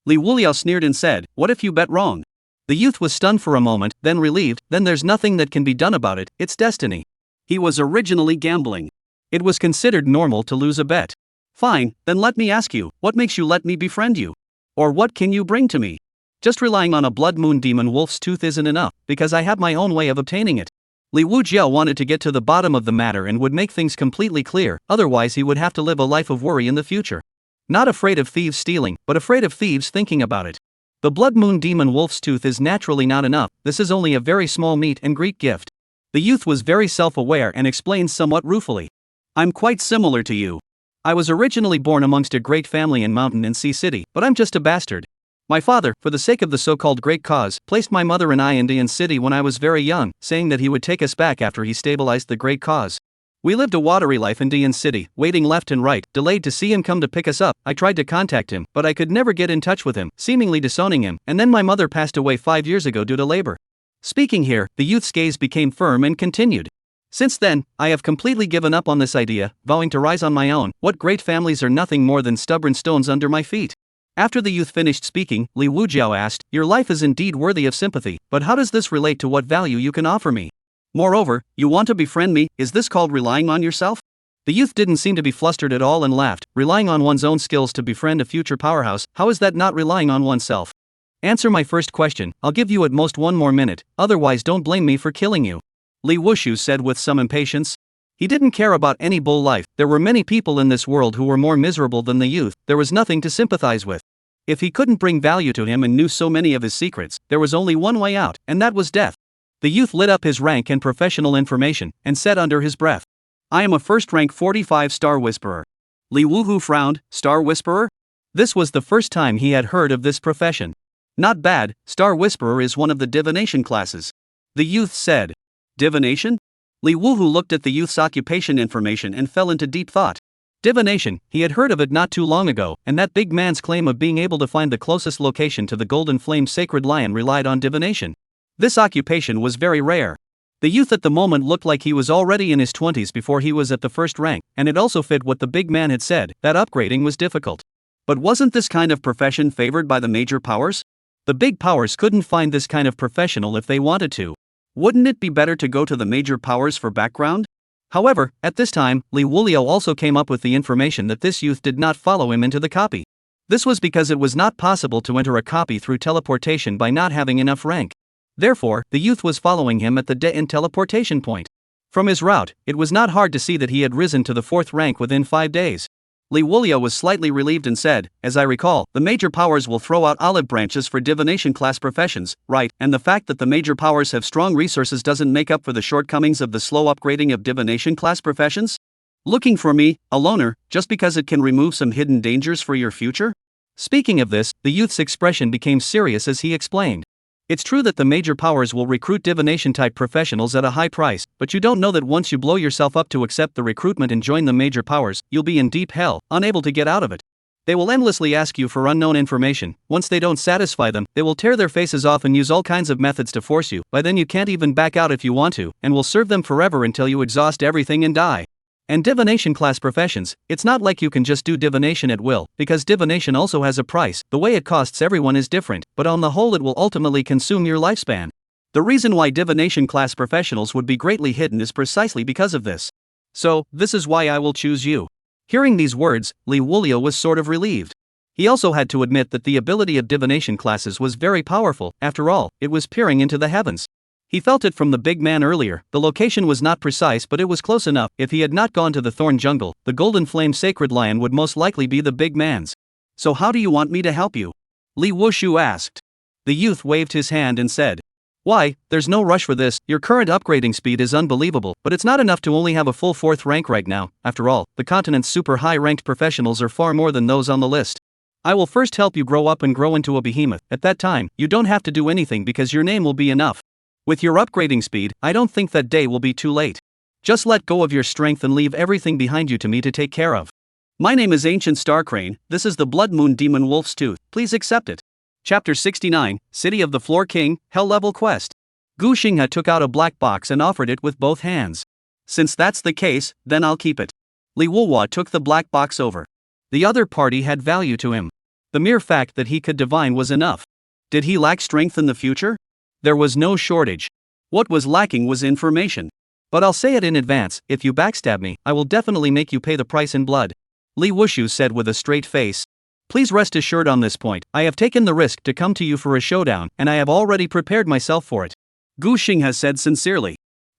Liuji sneered and said, what if you bet wrong? The youth was stunned for a moment, then relieved, then there's nothing that can be done about it, it's destiny. He was originally gambling. It was considered normal to lose a bet. Fine, then let me ask you, what makes you let me befriend you? Or what can you bring to me? Just relying on a Blood Moon Demon Wolf's tooth isn't enough, because I have my own way of obtaining it. Liuji wanted to get to the bottom of the matter and would make things completely clear, otherwise he would have to live a life of worry in the future. Not afraid of thieves stealing, but afraid of thieves thinking about it. The Blood Moon Demon Wolf's tooth is naturally not enough, this is only a very small meet and greet gift. The youth was very self-aware and explained somewhat ruefully. I'm quite similar to you. I was originally born amongst a great family in Mountain and Sea City, but I'm just a bastard. My father, for the sake of the so-called great cause, placed my mother and I in Dian City when I was very young, saying that he would take us back after he stabilized the great cause. We lived a watery life in Dian City, waiting left and right, delayed to see him come to pick us up. I tried to contact him, but I could never get in touch with him, seemingly disowning him, and then my mother passed away 5 years ago due to labor. Speaking here, the youth's gaze became firm and continued. Since then, I have completely given up on this idea, vowing to rise on my own. What great families are nothing more than stubborn stones under my feet. After the youth finished speaking, Liuji asked, your life is indeed worthy of sympathy, but how does this relate to what value you can offer me? Moreover, you want to befriend me, is this called relying on yourself? The youth didn't seem to be flustered at all and laughed, relying on one's own skills to befriend a future powerhouse, how is that not relying on oneself? Answer my first question, I'll give you at most 1 more minute, otherwise don't blame me for killing you. Liuji said with some impatience. He didn't care about any bull life, there were many people in this world who were more miserable than the youth, there was nothing to sympathize with. If he couldn't bring value to him and knew so many of his secrets, there was only one way out, and that was death. The youth lit up his rank and professional information, and said under his breath. I am a first-rank 45-star whisperer. Liuji frowned, Star Whisperer? This was the first time he had heard of this profession. Not bad, Star Whisperer is one of the divination classes. The youth said. Divination? Liuji looked at the youth's occupation information and fell into deep thought. Divination, he had heard of it not too long ago, and that big man's claim of being able to find the closest location to the Golden Flame Sacred Lion relied on divination. This occupation was very rare. The youth at the moment looked like he was already in his 20s before he was at the first rank, and it also fit what the big man had said, that upgrading was difficult. But wasn't this kind of profession favored by the major powers? The big powers couldn't find this kind of professional if they wanted to. Wouldn't it be better to go to the major powers for background? However, at this time, Liuji also came up with the information that this youth did not follow him into the copy. This was because it was not possible to enter a copy through teleportation by not having enough rank. Therefore, the youth was following him at the de-in teleportation point. From his route, it was not hard to see that he had risen to the 4th rank within 5 days. Liuji was slightly relieved and said, "As I recall, the major powers will throw out olive branches for divination class professions, right? And the fact that the major powers have strong resources doesn't make up for the shortcomings of the slow upgrading of divination class professions? Looking for me, a loner, just because it can remove some hidden dangers for your future?" Speaking of this, the youth's expression became serious as he explained. It's true that the major powers will recruit divination-type professionals at a high price, but you don't know that once you blow yourself up to accept the recruitment and join the major powers, you'll be in deep hell, unable to get out of it. They will endlessly ask you for unknown information. Once they don't satisfy them, they will tear their faces off and use all kinds of methods to force you. By then you can't even back out if you want to, and will serve them forever until you exhaust everything and die. And divination class professions, it's not like you can just do divination at will, because divination also has a price. The way it costs everyone is different, but on the whole it will ultimately consume your lifespan. The reason why divination class professionals would be greatly hidden is precisely because of this. So, this is why I will choose you. Hearing these words, Liuji was sort of relieved. He also had to admit that the ability of divination classes was very powerful. After all, it was peering into the heavens. He felt it from the big man earlier. The location was not precise, but it was close enough. If he had not gone to the thorn jungle, the golden flame sacred lion would most likely be the big man's. "So how do you want me to help you?" Liuji asked. The youth waved his hand and said, "Why, there's no rush for this. Your current upgrading speed is unbelievable, but it's not enough to only have a full 4th rank right now. After all, the continent's super high-ranked professionals are far more than those on the list. I will first help you grow up and grow into a behemoth. At that time, you don't have to do anything because your name will be enough. With your upgrading speed, I don't think that day will be too late. Just let go of your strength and leave everything behind you to me to take care of. My name is Ancient Star Crane. This is the Blood Moon Demon Wolf's Tooth. Please accept it." Chapter 69, City of the Floor King, Hell Level Quest. Gu Xinghe took out a black box and offered it with both hands. "Since that's the case, then I'll keep it." Liuji took the black box over. The other party had value to him. The mere fact that he could divine was enough. Did he lack strength in the future? There was no shortage. What was lacking was information. "But I'll say it in advance, if you backstab me, I will definitely make you pay the price in blood," Liuji said with a straight face. "Please rest assured on this point, I have taken the risk to come to you for a showdown, and I have already prepared myself for it," Gu Xinghe said sincerely.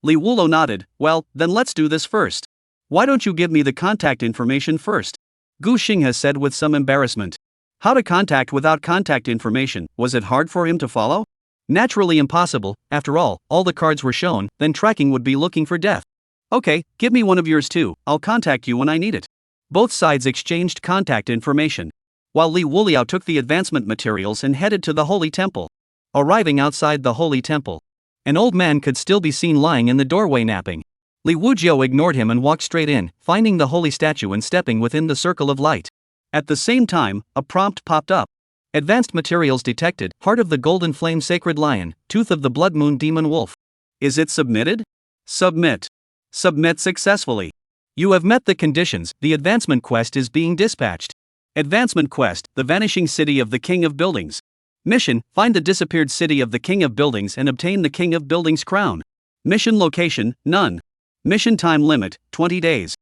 Liuji nodded. "Well, then let's do this first. Why don't you give me the contact information first?" Gu Xinghe said with some embarrassment. How to contact without contact information, was it hard for him to follow? Naturally impossible. After all the cards were shown, then tracking would be looking for death. "Okay, give me one of yours too, I'll contact you when I need it." Both sides exchanged contact information. While Liuji took the advancement materials and headed to the Holy Temple. Arriving outside the Holy Temple, an old man could still be seen lying in the doorway napping. Liuji ignored him and walked straight in, finding the holy statue and stepping within the circle of light. At the same time, a prompt popped up. Advanced materials detected, heart of the golden flame sacred lion, tooth of the blood moon demon wolf. Is it submitted? Submit. Submit successfully. You have met the conditions, the advancement quest is being dispatched. Advancement quest, the vanishing city of the king of buildings. Mission, find the disappeared city of the king of buildings and obtain the king of buildings crown. Mission location, none. Mission time limit, 20 days.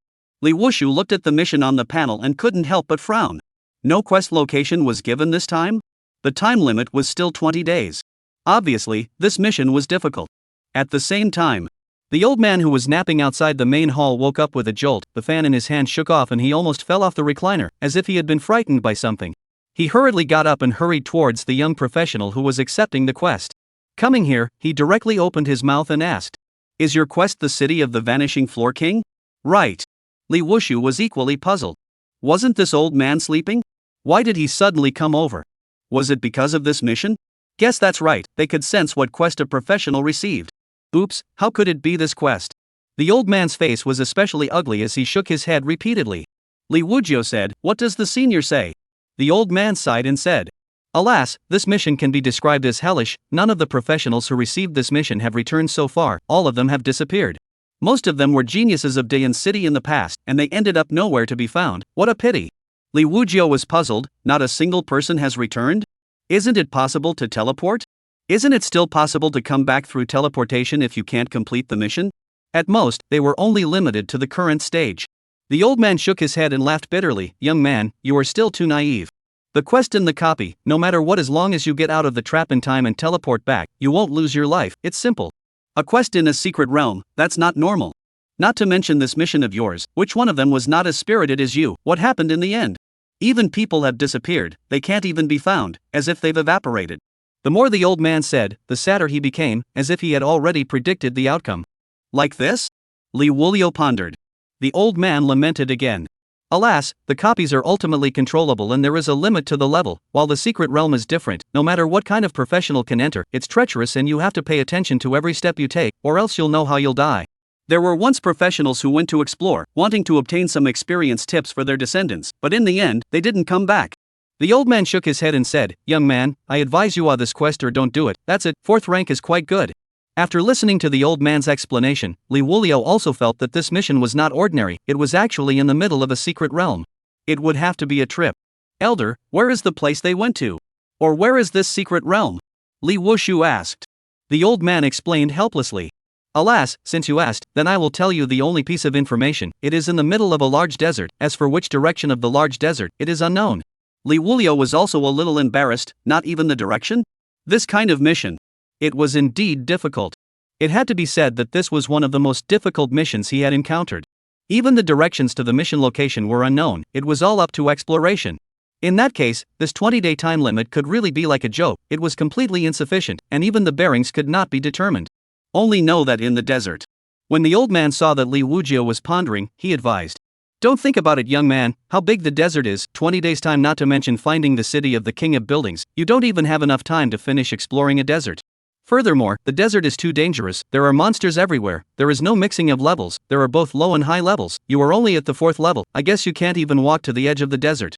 Liuji looked at the mission on the panel and couldn't help but frown. No quest location was given this time? The time limit was still 20 days. Obviously, this mission was difficult. At the same time, the old man who was napping outside the main hall woke up with a jolt. The fan in his hand shook off and he almost fell off the recliner, as if he had been frightened by something. He hurriedly got up and hurried towards the young professional who was accepting the quest. Coming here, he directly opened his mouth and asked, "Is your quest the city of the vanishing floor king?" "Right." Liuji was equally puzzled. Wasn't this old man sleeping? Why did he suddenly come over? Was it because of this mission? Guess that's right, they could sense what quest a professional received. Oops, how could it be this quest? The old man's face was especially ugly as he shook his head repeatedly. Liuji said, "What does the senior say?" The old man sighed and said, "Alas, this mission can be described as hellish. None of the professionals who received this mission have returned so far, all of them have disappeared. Most of them were geniuses of Dayan City in the past, and they ended up nowhere to be found. What a pity." Liuji was puzzled. Not a single person has returned? Isn't it possible to teleport? Isn't it still possible to come back through teleportation if you can't complete the mission? At most, they were only limited to the current stage. The old man shook his head and laughed bitterly. "Young man, you are still too naive. The quest in the copy, no matter what, as long as you get out of the trap in time and teleport back, you won't lose your life, it's simple. A quest in a secret realm, that's not normal. Not to mention this mission of yours, which one of them was not as spirited as you? What happened in the end? Even people have disappeared, they can't even be found, as if they've evaporated. The more the old man said, the sadder he became, as if he had already predicted the outcome. Like this? Liuji pondered. The old man lamented again. Alas, the copies are ultimately controllable and there is a limit to the level, while the secret realm is different. No matter what kind of professional can enter, it's treacherous and you have to pay attention to every step you take, or else you'll know how you'll die. There were once professionals who went to explore, wanting to obtain some experience tips for their descendants, but in the end, they didn't come back. The old man shook his head and said, "Young man, I advise you on this quest or don't do it, that's it, 4th rank is quite good." After listening to the old man's explanation, Liuji also felt that this mission was not ordinary, it was actually in the middle of a secret realm. It would have to be a trip. Elder, where is the place they went to? Or where is this secret realm? Liuji asked. The old man explained helplessly. Alas, since you asked, then I will tell you the only piece of information, it is in the middle of a large desert, as for which direction of the large desert, it is unknown. Liuji was also a little embarrassed, not even the direction? This kind of mission. It was indeed difficult. It had to be said that this was one of the most difficult missions he had encountered. Even the directions to the mission location were unknown, it was all up to exploration. In that case, this 20-day time limit could really be like a joke, it was completely insufficient, and even the bearings could not be determined. Only know that in the desert. When the old man saw that Liuji was pondering, he advised. Don't think about it, young man, how big the desert is, 20 days time, not to mention finding the city of the king of buildings, you don't even have enough time to finish exploring a desert. Furthermore, the desert is too dangerous, there are monsters everywhere, there is no mixing of levels, there are both low and high levels, you are only at the 4th level, I guess you can't even walk to the edge of the desert.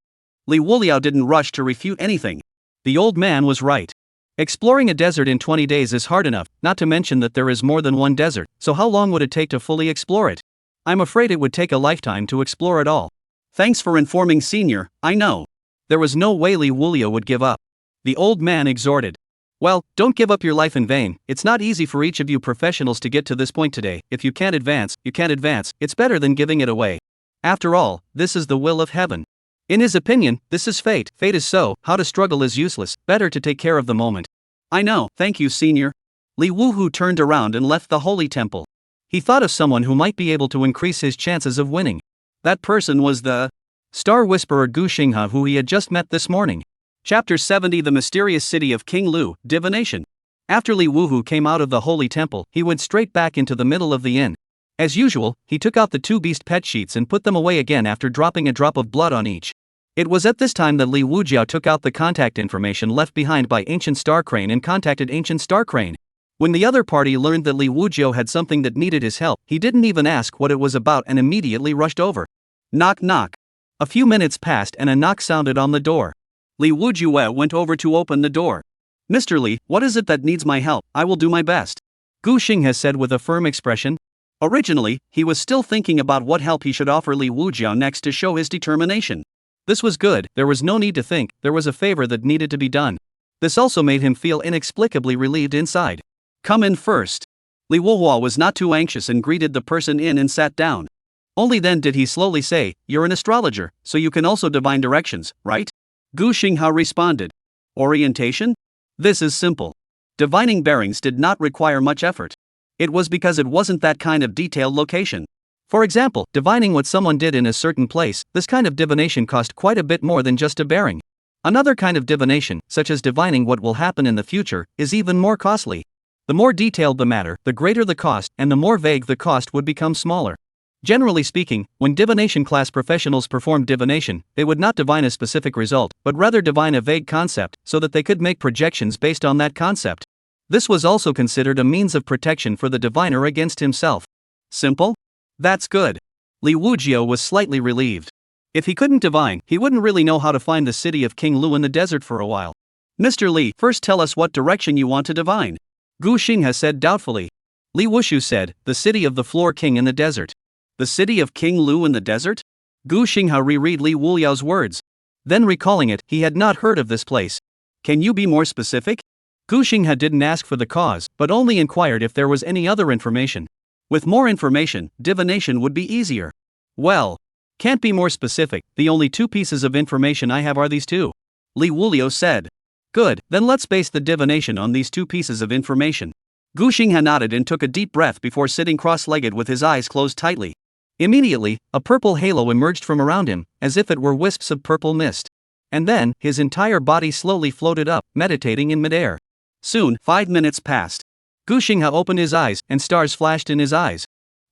Liuji didn't rush to refute anything. The old man was right. Exploring a desert in 20 days is hard enough, not to mention that there is more than one desert, so how long would it take to fully explore it? I'm afraid it would take a lifetime to explore it all. Thanks for informing, senior, I know. There was no way Liuji would give up. The old man exhorted. Well, don't give up your life in vain, it's not easy for each of you professionals to get to this point today, if you can't advance, you can't advance, it's better than giving it away. After all, this is the will of heaven. In his opinion, this is fate is so, how to struggle is useless, better to take care of the moment. I know, thank you, senior. Liuji turned around and left the holy temple. He thought of someone who might be able to increase his chances of winning. That person was the star whisperer Gu Xinghe, who he had just met this morning. Chapter 70, The Mysterious City of King Lu, Divination. After Liuji came out of the holy temple, he went straight back into the middle of the inn. As usual, he took out the 2 beast pet sheets and put them away again after dropping a drop of blood on each. It was at this time that Liuji took out the contact information left behind by Ancient Star Crane and contacted Ancient Star Crane. When the other party learned that Liuji had something that needed his help, he didn't even ask what it was about and immediately rushed over. Knock knock. A few minutes passed and a knock sounded on the door. Liuji went over to open the door. Mr. Li, what is it that needs my help? I will do my best. Gu Xinghe said with a firm expression. Originally, he was still thinking about what help he should offer Liuji next to show his determination. This was good, there was no need to think, there was a favor that needed to be done. This also made him feel inexplicably relieved inside. Come in first. Liuji was not too anxious and greeted the person in and sat down. Only then did he slowly say, "You're an astrologer, so you can also divine directions, right?" Gu Xinghe responded. Orientation? This is simple. Divining bearings did not require much effort. It was because it wasn't that kind of detailed location. For example, divining what someone did in a certain place, this kind of divination cost quite a bit more than just a bearing. Another kind of divination, such as divining what will happen in the future, is even more costly. The more detailed the matter, the greater the cost, and the more vague the cost would become smaller. Generally speaking, when divination class professionals performed divination, they would not divine a specific result, but rather divine a vague concept, so that they could make projections based on that concept. This was also considered a means of protection for the diviner against himself. Simple? That's good. Liuji was slightly relieved. If he couldn't divine, he wouldn't really know how to find the city of King Lu in the desert for a while. Mr. Li, first tell us what direction you want to divine. Gu Xinghe said doubtfully. Liuji said, the city of the floor king in the desert. The city of King Lu in the desert? Gu Xinghe reread Liuji's words. Then recalling it, he had not heard of this place. Can you be more specific? Gu Xinghe didn't ask for the cause, but only inquired if there was any other information. With more information, divination would be easier. Well, can't be more specific, the only 2 pieces of information I have are these 2. Li Wuliu said. Good, then let's base the divination on these two pieces of information. Gu Xinghe nodded and took a deep breath before sitting cross-legged with his eyes closed tightly. Immediately, a purple halo emerged from around him, as if it were wisps of purple mist. And then, his entire body slowly floated up, meditating in midair. Soon, 5 minutes passed. Gu Xinghe opened his eyes, and stars flashed in his eyes.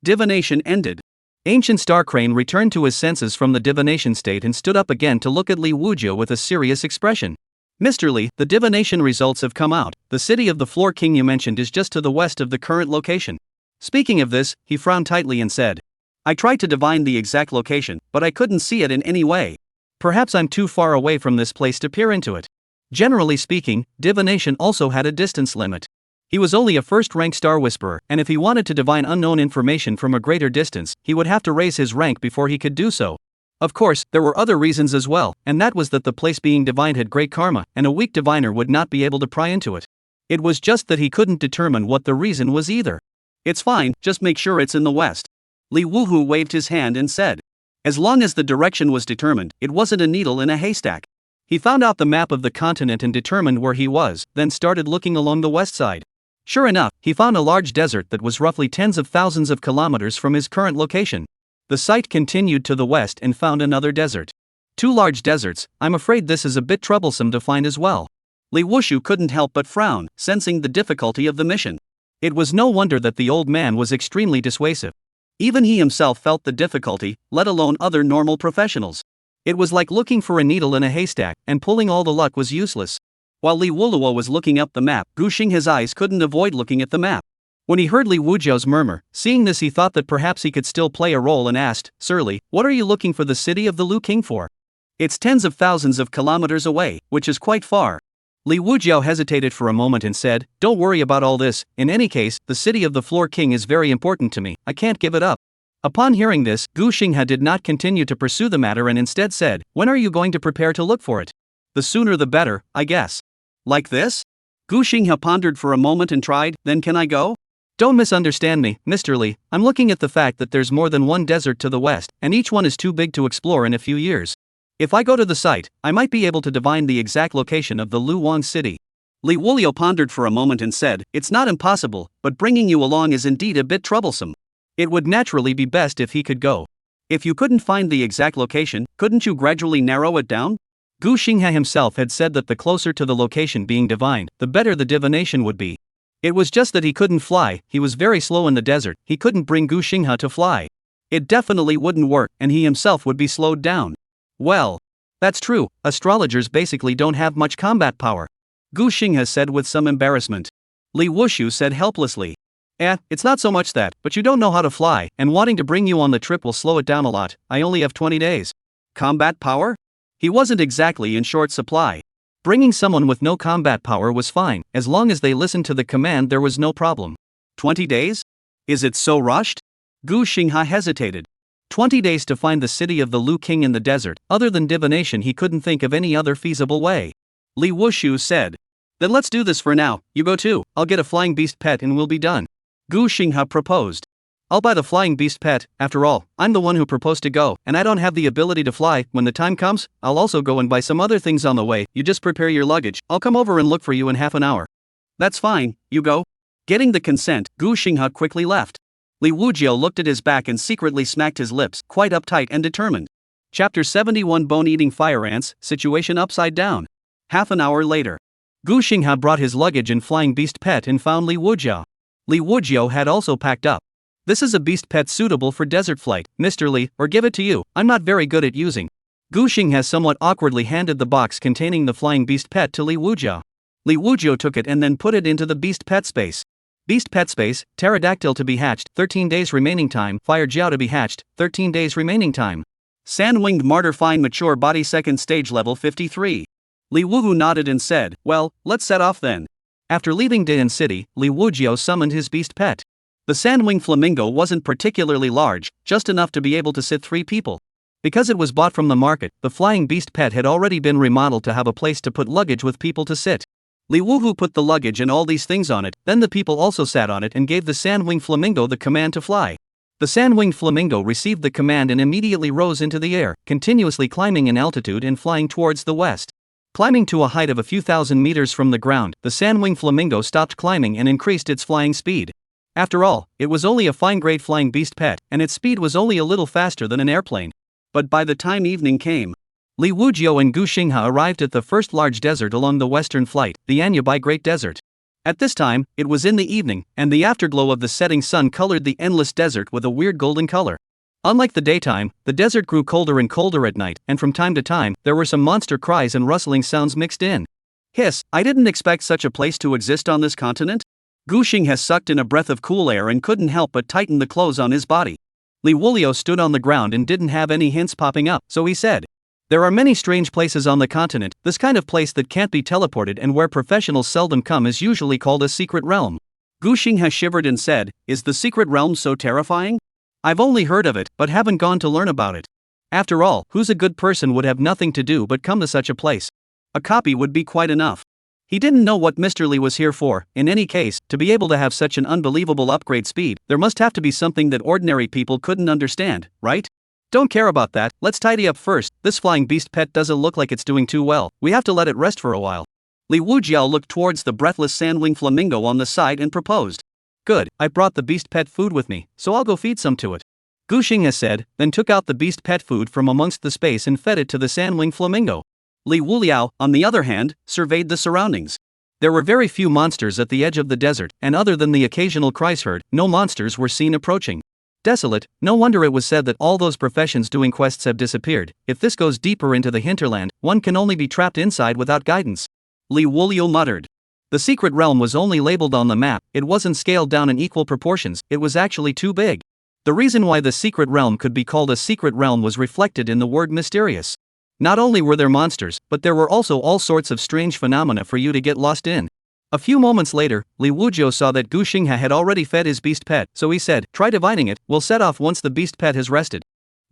Divination ended. Ancient Star Crane returned to his senses from the divination state and stood up again to look at Li Wujiu with a serious expression. Mr. Li, the divination results have come out. The city of the Floor King you mentioned is just to the west of the current location. Speaking of this, he frowned tightly and said, I tried to divine the exact location, but I couldn't see it in any way. Perhaps I'm too far away from this place to peer into it. Generally speaking, divination also had a distance limit. He was only a first-rank Star Whisperer, and if he wanted to divine unknown information from a greater distance, he would have to raise his rank before he could do so. Of course, there were other reasons as well, and that was that the place being divined had great karma, and a weak diviner would not be able to pry into it. It was just that he couldn't determine what the reason was either. It's fine, just make sure it's in the west. Li Wuhu waved his hand and said. As long as the direction was determined, it wasn't a needle in a haystack. He found out the map of the continent and determined where he was, then started looking along the west side. Sure enough, he found a large desert that was roughly tens of thousands of kilometers from his current location. The site continued to the west and found another desert. 2 large deserts. I'm afraid this is a bit troublesome to find as well. Li Wushu couldn't help but frown, sensing the difficulty of the mission. It was no wonder that the old man was extremely dissuasive. Even he himself felt the difficulty, let alone other normal professionals. It was like looking for a needle in a haystack, and pulling all the luck was useless. While Li Wuluo was looking up the map, Gu Xinghe's eyes couldn't avoid looking at the map. When he heard Li Wujiu's murmur, seeing this he thought that perhaps he could still play a role and asked, Surly, what are you looking for the city of the Lu King for? It's tens of thousands of kilometers away, which is quite far. Li Wujiu hesitated for a moment and said, Don't worry about all this, in any case, the city of the Floor King is very important to me, I can't give it up. Upon hearing this, Gu Xinghe did not continue to pursue the matter and instead said, When are you going to prepare to look for it? The sooner the better, I guess. Like this? Gu Xinghe pondered for a moment and tried, Then can I go? Don't misunderstand me, Mr. Li, I'm looking at the fact that there's more than one desert to the west, and each one is too big to explore in a few years. If I go to the site, I might be able to divine the exact location of the Lu Wang city. Li Wuliu pondered for a moment and said, It's not impossible, but bringing you along is indeed a bit troublesome. It would naturally be best if he could go. If you couldn't find the exact location, couldn't you gradually narrow it down? Gu Xinghe himself had said that the closer to the location being divined, the better the divination would be. It was just that he couldn't fly, he was very slow in the desert, he couldn't bring Gu Xinghe to fly. It definitely wouldn't work, and he himself would be slowed down. Well, that's true, astrologers basically don't have much combat power. Gu Xinghe said with some embarrassment. Li Wushu said helplessly. It's not so much that, but you don't know how to fly, and wanting to bring you on the trip will slow it down a lot, I only have 20 days. Combat power? He wasn't exactly in short supply. Bringing someone with no combat power was fine, as long as they listened to the command there was no problem. 20 days? Is it so rushed? Gu Xinghe hesitated. 20 days to find the city of the Lu King in the desert, other than divination he couldn't think of any other feasible way. Li Wushu said. Then let's do this for now, you go too, I'll get a flying beast pet and we'll be done. Gu Xinghe proposed. I'll buy the flying beast pet, after all, I'm the one who proposed to go, and I don't have the ability to fly. When the time comes, I'll also go and buy some other things on the way, you just prepare your luggage, I'll come over and look for you in half an hour. That's fine, you go. Getting the consent, Gu Xinghe quickly left. Li Wujiu looked at his back and secretly smacked his lips, quite uptight and determined. Chapter 71 Bone-Eating Fire Ants, Situation Upside Down. Half an hour later. Gu Xinghe brought his luggage and flying beast pet and found Li Wujiu. Li Wujiu had also packed up. This is a beast pet suitable for desert flight, Mr. Li, or give it to you, I'm not very good at using. Gu Xinghe somewhat awkwardly handed the box containing the flying beast pet to Li Wujiu. Li Wujiu took it and then put it into the beast pet space. Beast pet space, pterodactyl to be hatched, 13 days remaining time, fire jiao to be hatched, 13 days remaining time. Sand-winged martyr fine mature body second stage level 53. Li Wuhu nodded and said, Well, let's set off then. After leaving Dayan City, Li Wujiu summoned his beast pet. The sandwing flamingo wasn't particularly large, just enough to be able to sit 3 people. Because it was bought from the market, the flying beast pet had already been remodeled to have a place to put luggage with people to sit. Li Wuhu put the luggage and all these things on it, then the people also sat on it and gave the sandwing flamingo the command to fly. The sandwing flamingo received the command and immediately rose into the air, continuously climbing in altitude and flying towards the west. Climbing to a height of a few thousand meters from the ground, the sandwing flamingo stopped climbing and increased its flying speed. After all, it was only a fine-grade flying beast pet, and its speed was only a little faster than an airplane. But by the time evening came, Liuji and Gu Xinghe arrived at the first large desert along the western flight, the Anyabai Great Desert. At this time, it was in the evening, and the afterglow of the setting sun colored the endless desert with a weird golden color. Unlike the daytime, the desert grew colder and colder at night, and from time to time, there were some monster cries and rustling sounds mixed in. Hiss, I didn't expect such a place to exist on this continent. Gu Xinghe sucked in a breath of cool air and couldn't help but tighten the clothes on his body. Liuji stood on the ground and didn't have any hints popping up, so he said, "There are many strange places on the continent. This kind of place that can't be teleported and where professionals seldom come is usually called a secret realm." Gu Xinghe shivered and said, "Is the secret realm so terrifying? I've only heard of it, but haven't gone to learn about it. After all, who's a good person would have nothing to do but come to such a place? A copy would be quite enough." He didn't know what Mr. Li was here for. In any case, to be able to have such an unbelievable upgrade speed, there must have to be something that ordinary people couldn't understand, right? Don't care about that, let's tidy up first. This flying beast pet doesn't look like it's doing too well. We have to let it rest for a while. Liuji looked towards the breathless sandwing flamingo on the side and proposed. "Good, I brought the beast pet food with me, so I'll go feed some to it." Gu Xinghe said, then took out the beast pet food from amongst the space and fed it to the sandwing flamingo. Liuji, on the other hand, surveyed the surroundings. There were very few monsters at the edge of the desert, and other than the occasional cries heard, no monsters were seen approaching. Desolate, no wonder it was said that all those professions doing quests have disappeared. If this goes deeper into the hinterland, one can only be trapped inside without guidance. Liuji muttered. The secret realm was only labeled on the map, it wasn't scaled down in equal proportions, it was actually too big. The reason why the secret realm could be called a secret realm was reflected in the word mysterious. Not only were there monsters, but there were also all sorts of strange phenomena for you to get lost in. A few moments later, Liuji saw that Gu Xinghe had already fed his beast pet, so he said, "Try divining it, we'll set off once the beast pet has rested."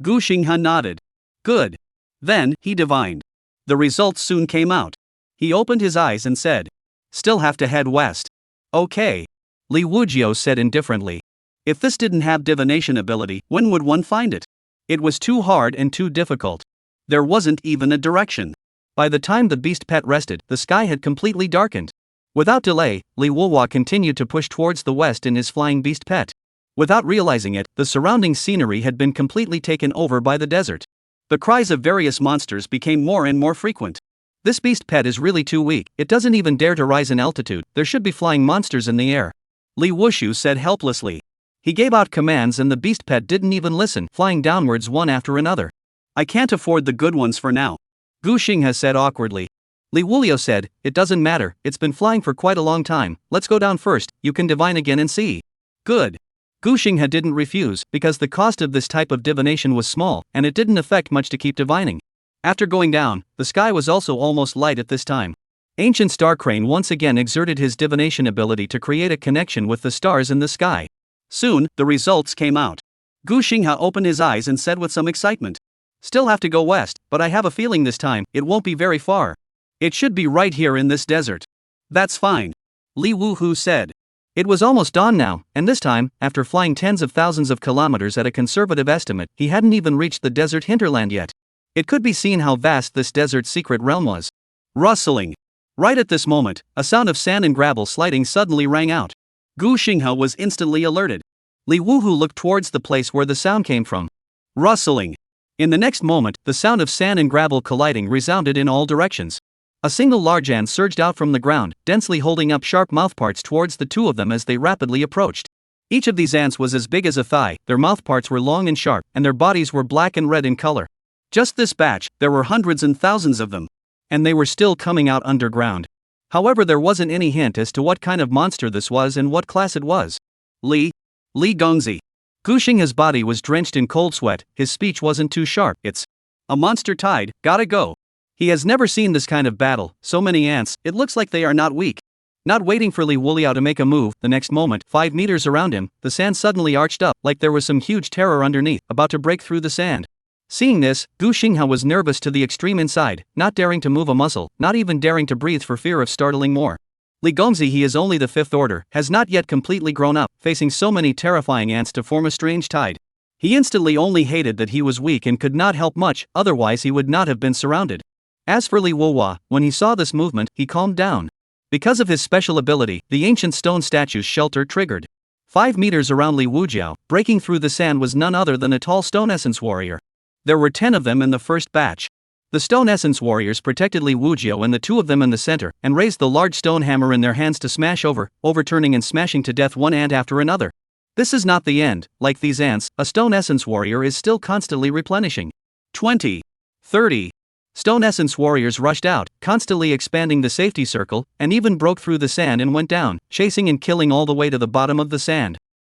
Gu Xinghe nodded. Good. Then, he divined. The results soon came out. He opened his eyes and said, "Still have to head west." "Okay." Liuji said indifferently. If this didn't have divination ability, when would one find it? It was too hard and too difficult. There wasn't even a direction. By the time the beast pet rested, the sky had completely darkened. Without delay, Liuji continued to push towards the west in his flying beast pet. Without realizing it, the surrounding scenery had been completely taken over by the desert. The cries of various monsters became more and more frequent. This beast pet is really too weak, it doesn't even dare to rise in altitude, there should be flying monsters in the air. Liuji said helplessly. He gave out commands and the beast pet didn't even listen, flying downwards one after another. "I can't afford the good ones for now," Gu Xinghe said awkwardly. Liuji said, "It doesn't matter, it's been flying for quite a long time, let's go down first, you can divine again and see." Good. Gu Xinghe didn't refuse, because the cost of this type of divination was small, and it didn't affect much to keep divining. After going down, the sky was also almost light at this time. Ancient Star Crane once again exerted his divination ability to create a connection with the stars in the sky. Soon, the results came out. Gu Xinghe opened his eyes and said with some excitement, "Still have to go west, but I have a feeling this time, it won't be very far. It should be right here in this desert." "That's fine," Liuji said. It was almost dawn now, and this time, after flying tens of thousands of kilometers at a conservative estimate, he hadn't even reached the desert hinterland yet. It could be seen how vast this desert secret realm was. Rustling. Right at this moment, a sound of sand and gravel sliding suddenly rang out. Gu Xinghe was instantly alerted. Liuji looked towards the place where the sound came from. Rustling. In the next moment, the sound of sand and gravel colliding resounded in all directions. A single large ant surged out from the ground, densely holding up sharp mouthparts towards the two of them as they rapidly approached. Each of these ants was as big as a thigh, their mouthparts were long and sharp, and their bodies were black and red in color. Just this batch, there were hundreds and thousands of them. And they were still coming out underground. However, there wasn't any hint as to what kind of monster this was and what class it was. Li Gongzi. Gu Xinghe's body was drenched in cold sweat, his speech wasn't too sharp. "It's a monster tide, gotta go." He has never seen this kind of battle, so many ants, it looks like they are not weak. Not waiting for Liuji to make a move, the next moment, 5 meters around him, the sand suddenly arched up, like there was some huge terror underneath, about to break through the sand. Seeing this, Gu Xinghe was nervous to the extreme inside, not daring to move a muscle, not even daring to breathe for fear of startling more. Li Gongzi, he is only the 5th order, has not yet completely grown up, facing so many terrifying ants to form a strange tide. He instantly only hated that he was weak and could not help much, otherwise he would not have been surrounded. As for Li Wuhua, when he saw this movement, he calmed down. Because of his special ability, the ancient stone statue's shelter triggered. 5 meters around Li Wujiao, breaking through the sand was none other than a tall stone essence warrior. There were 10 of them in the first batch. The stone essence warriors protected Li Wujiao and the 2 of them in the center, and raised the large stone hammer in their hands to smash overturning and smashing to death one ant after another. This is not the end. Like these ants, a stone essence warrior is still constantly replenishing. 20, 30. Stone essence warriors rushed out, constantly expanding the safety circle, and even broke through the sand and went down, chasing and killing all the way to the bottom of the sand.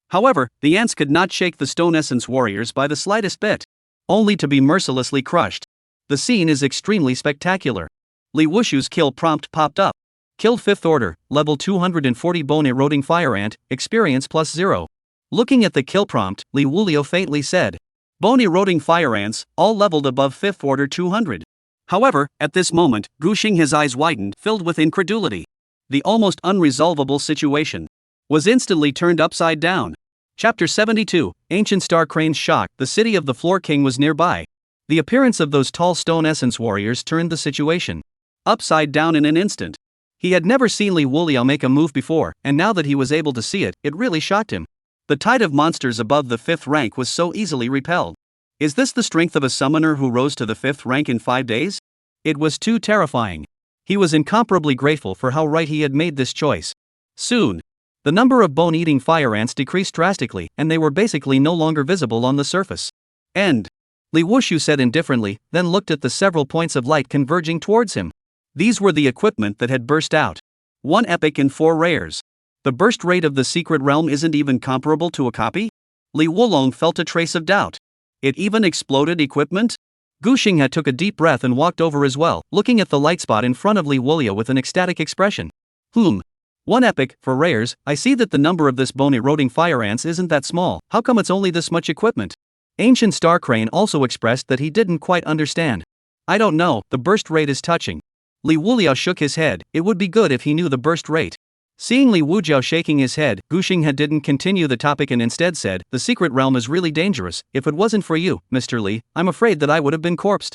However, the ants could not shake the stone essence warriors by the slightest bit, only to be mercilessly crushed. The scene is extremely spectacular. Li Wushu's kill prompt popped up. Killed 5th order, level 240 bone eroding fire ant, experience +0. Looking at the kill prompt, Li Wuliao faintly said, "Bone eroding fire ants, all leveled above 5th order 200. However, at this moment, Guxing, his eyes widened, filled with incredulity. The almost unresolvable situation was instantly turned upside down. Chapter 72, Ancient Star Crane's Shock. The city of the Floor King was nearby. The appearance of those tall stone essence warriors turned the situation upside down in an instant. He had never seen Li Wuliao make a move before, and now that he was able to see it, it really shocked him. The tide of monsters above the 5th rank was so easily repelled. Is this the strength of a summoner who rose to the 5th rank in 5 days? It was too terrifying. He was incomparably grateful for how right he had made this choice. Soon, the number of bone-eating fire ants decreased drastically, and they were basically no longer visible on the surface. End. Li Wushu said indifferently, then looked at the several points of light converging towards him. These were the equipment that had burst out. 1 epic and 4 rares. The burst rate of the secret realm isn't even comparable to a copy? Li Wulong felt a trace of doubt. It even exploded equipment? Guxing had took a deep breath and walked over as well, looking at the light spot in front of Li Wuliao with an ecstatic expression. 1 epic, for rares. I see that the number of this bone-eroding fire ants isn't that small. How come it's only this much equipment? Ancient Star Crane also expressed that he didn't quite understand. I don't know, the burst rate is touching. Li Wuliao shook his head. It would be good if he knew the burst rate. Seeing Li Wujiao shaking his head, Guxing didn't continue the topic and instead said, "The secret realm is really dangerous. If it wasn't for you, Mr. Li, I'm afraid that I would have been corpsed."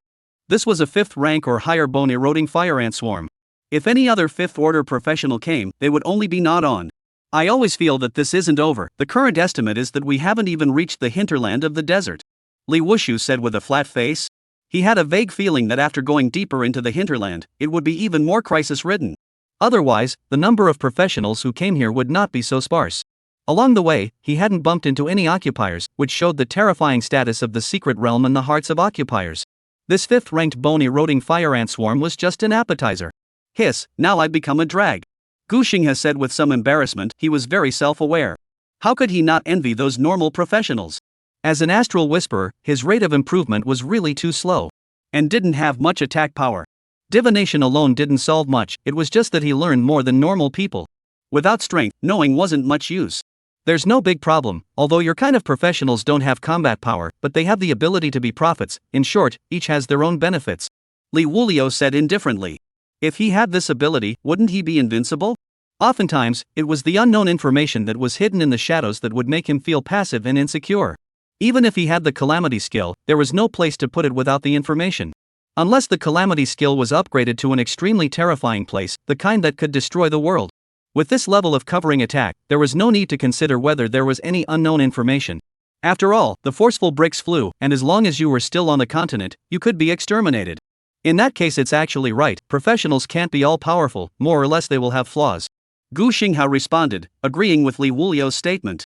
This was a 5th rank or higher bone-eroding fire ant swarm. If any other 5th order professional came, they would only be gnawed on. I always feel that this isn't over. The current estimate is that we haven't even reached the hinterland of the desert. Li Wushu said with a flat face. He had a vague feeling that after going deeper into the hinterland, it would be even more crisis-ridden. Otherwise, the number of professionals who came here would not be so sparse. Along the way, he hadn't bumped into any occupiers, which showed the terrifying status of the secret realm in the hearts of occupiers. This 5th-ranked bone-eroding fire ant swarm was just an appetizer. Hiss, now I'd become a drag. Guxing has said with some embarrassment. He was very self-aware. How could he not envy those normal professionals? As an astral whisperer, his rate of improvement was really too slow. And didn't have much attack power. Divination alone didn't solve much, it was just that he learned more than normal people. Without strength, knowing wasn't much use. There's no big problem, although your kind of professionals don't have combat power, but they have the ability to be prophets. In short, each has their own benefits. Li Wuliao said indifferently. If he had this ability, wouldn't he be invincible? Oftentimes, it was the unknown information that was hidden in the shadows that would make him feel passive and insecure. Even if he had the calamity skill, there was no place to put it without the information. Unless the calamity skill was upgraded to an extremely terrifying place, the kind that could destroy the world. With this level of covering attack, there was no need to consider whether there was any unknown information. After all, the forceful bricks flew, and as long as you were still on the continent, you could be exterminated. In that case, it's actually right, professionals can't be all-powerful, more or less they will have flaws. Guxing responded, agreeing with Li Wuliao's statement.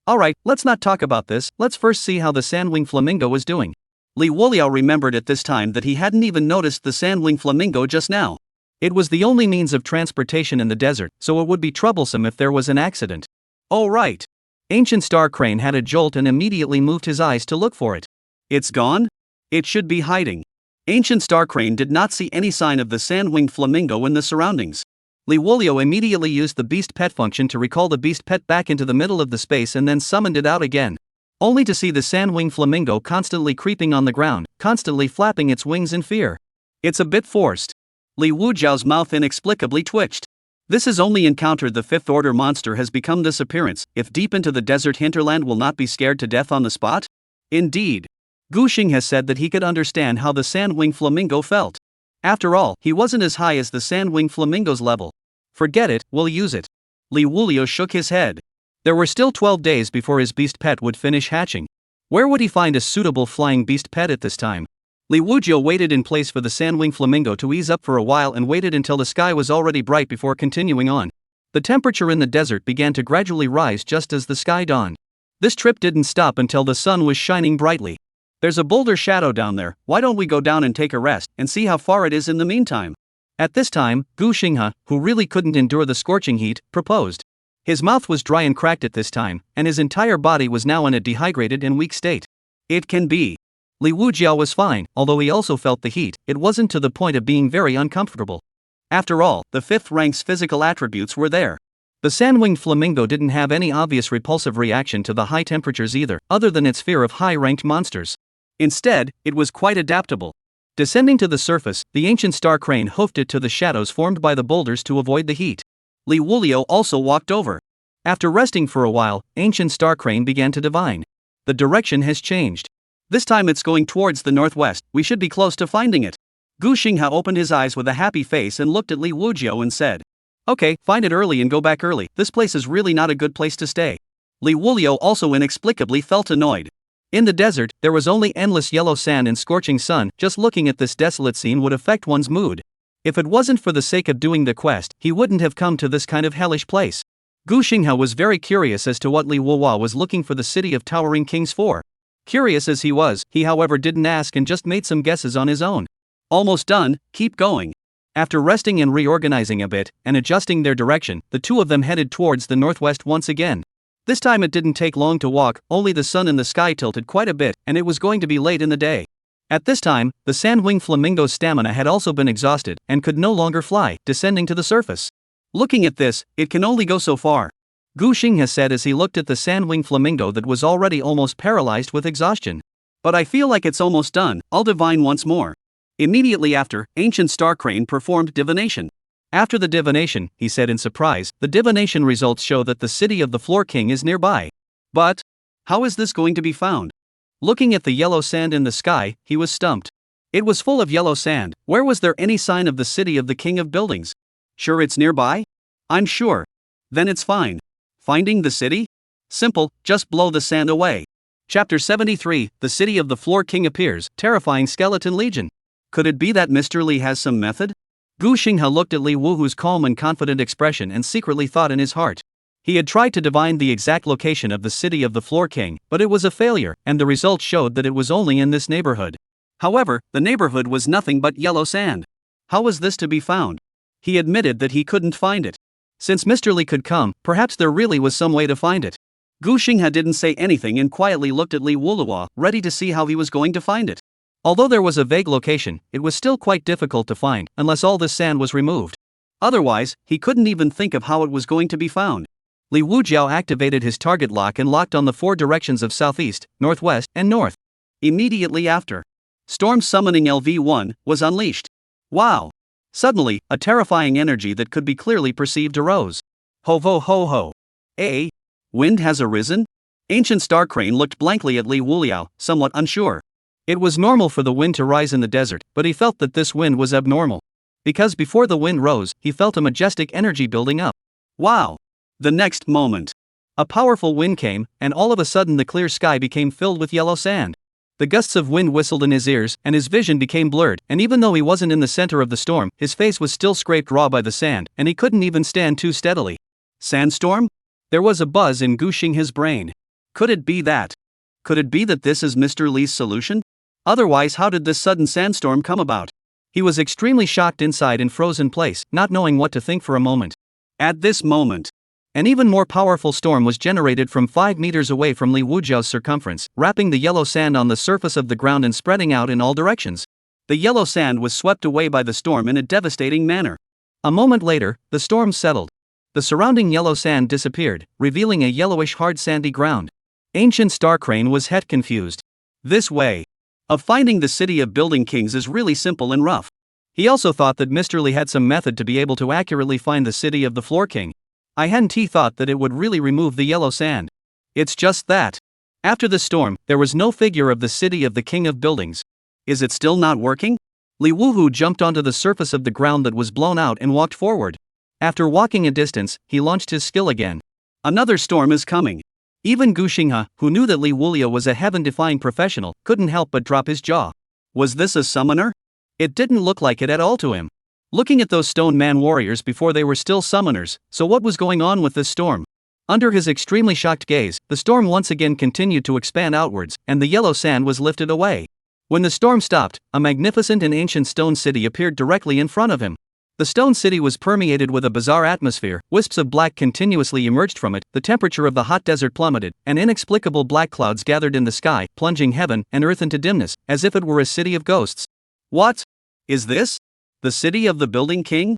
Alright, let's not talk about this, let's first see how the sandwing flamingo was doing. Li Wuliao remembered at this time that he hadn't even noticed the sandwing flamingo just now. It was the only means of transportation in the desert, so it would be troublesome if there was an accident. Oh right. Ancient Star Crane had a jolt and immediately moved his eyes to look for it. It's gone? It should be hiding. Ancient Star Crane did not see any sign of the sand-winged flamingo in the surroundings. Li Wuliao immediately used the beast pet function to recall the beast pet back into the middle of the space and then summoned it out again. Only to see the sand-winged flamingo constantly creeping on the ground, constantly flapping its wings in fear. It's a bit forced. Li Wujiao's mouth inexplicably twitched. This has only encountered the 5th order monster has become this appearance, if deep into the desert hinterland will not be scared to death on the spot? Indeed. Guxing has said that he could understand how the sand-winged flamingo felt. After all, he wasn't as high as the sandwing flamingo's level. Forget it, we'll use it. Liuji shook his head. There were still 12 days before his beast pet would finish hatching. Where would he find a suitable flying beast pet at this time? Liuji waited in place for the sandwing flamingo to ease up for a while and waited until the sky was already bright before continuing on. The temperature in the desert began to gradually rise just as the sky dawned. This trip didn't stop until the sun was shining brightly. There's a boulder shadow down there, why don't we go down and take a rest and see how far it is in the meantime? At this time, Gu Xinghe, who really couldn't endure the scorching heat, proposed. His mouth was dry and cracked at this time, and his entire body was now in a dehydrated and weak state. It can be. Liuji was fine, although he also felt the heat. It wasn't to the point of being very uncomfortable. After all, the 5th rank's physical attributes were there. The sand-winged flamingo didn't have any obvious repulsive reaction to the high temperatures either, other than its fear of high-ranked monsters. Instead, it was quite adaptable. Descending to the surface, the ancient star crane hoofed it to the shadows formed by the boulders to avoid the heat. Liuji also walked over. After resting for a while, ancient star crane began to divine. The direction has changed. This time it's going towards the northwest, we should be close to finding it. Gu Xinghe opened his eyes with a happy face and looked at Liuji and said, "Okay, find it early and go back early, this place is really not a good place to stay." Liuji also inexplicably felt annoyed. In the desert, there was only endless yellow sand and scorching sun. Just looking at this desolate scene would affect one's mood. If it wasn't for the sake of doing the quest, he wouldn't have come to this kind of hellish place. Gu Xinghe was very curious as to what Liuji was looking for the city of Towering Kings for. Curious as he was, he however didn't ask and just made some guesses on his own. Almost done, keep going. After resting and reorganizing a bit, and adjusting their direction, the two of them headed towards the northwest once again. This time it didn't take long to walk, only the sun in the sky tilted quite a bit, and it was going to be late in the day. At this time, the sand-winged flamingo's stamina had also been exhausted, and could no longer fly, descending to the surface. Looking at this, it can only go so far. Gu Xinghe said as he looked at the sand-winged flamingo that was already almost paralyzed with exhaustion. But I feel like it's almost done, I'll divine once more. Immediately after, ancient star crane performed divination. After the divination, he said in surprise, the divination results show that the city of the Floor King is nearby. But how is this going to be found? Looking at the yellow sand in the sky, he was stumped. It was full of yellow sand. Where was there any sign of the city of the King of Buildings? Sure it's nearby? I'm sure. Then it's fine. Finding the city? Simple, just blow the sand away. Chapter 73, The City of the Floor King appears, terrifying skeleton legion. Could it be that Mr. Li has some method? Gu Xinghe looked at Li Wuhu's calm and confident expression and secretly thought in his heart. He had tried to divine the exact location of the city of the Floor King, but it was a failure, and the results showed that it was only in this neighborhood. However, the neighborhood was nothing but yellow sand. How was this to be found? He admitted that he couldn't find it. Since Mr. Li could come, perhaps there really was some way to find it. Gu Xinghe didn't say anything and quietly looked at Li Wuhua, ready to see how he was going to find it. Although there was a vague location, it was still quite difficult to find, unless all this sand was removed. Otherwise, he couldn't even think of how it was going to be found. Liuji activated his target lock and locked on the 4 directions of southeast, northwest, and north. Immediately after, Storm Summoning LV1 was unleashed. Wow! Suddenly, a terrifying energy that could be clearly perceived arose. Ho ho ho ho! Wind has arisen? Ancient Star Crane looked blankly at Li Wuliao, somewhat unsure. It was normal for the wind to rise in the desert, but he felt that this wind was abnormal. Because before the wind rose, he felt a majestic energy building up. Wow! The next moment, a powerful wind came, and all of a sudden the clear sky became filled with yellow sand. The gusts of wind whistled in his ears, and his vision became blurred, and even though he wasn't in the center of the storm, his face was still scraped raw by the sand, and he couldn't even stand too steadily. Sandstorm? There was a buzz in Gu Xinghe's brain. Could it be that? Could it be that this is Mr. Li's solution? Otherwise, how did this sudden sandstorm come about? He was extremely shocked inside and froze in place, not knowing what to think for a moment. At this moment, an even more powerful storm was generated from 5 meters away from Li Wujiao's circumference, wrapping the yellow sand on the surface of the ground and spreading out in all directions. The yellow sand was swept away by the storm in a devastating manner. A moment later, the storm settled. The surrounding yellow sand disappeared, revealing a yellowish hard sandy ground. Ancient Star Crane was head confused. This way of finding the city of building kings is really simple and rough. He also thought that Mr. Li had some method to be able to accurately find the city of the Floor King. I hadn't thought that it would really remove the yellow sand. It's just that. After the storm, there was no figure of the city of the King of Buildings. Is it still not working? Li Wuhu jumped onto the surface of the ground that was blown out and walked forward. After walking a distance, he launched his skill again. Another storm is coming. Even Gu Xinghe, who knew that Li Wuliao was a heaven-defying professional, couldn't help but drop his jaw. Was this a summoner? It didn't look like it at all to him. Looking at those stone man warriors before they were still summoners, so what was going on with this storm? Under his extremely shocked gaze, the storm once again continued to expand outwards, and the yellow sand was lifted away. When the storm stopped, a magnificent and ancient stone city appeared directly in front of him. The stone city was permeated with a bizarre atmosphere, wisps of black continuously emerged from it, the temperature of the hot desert plummeted, and inexplicable black clouds gathered in the sky, plunging heaven and earth into dimness, as if it were a city of ghosts. What is this? The city of the building king?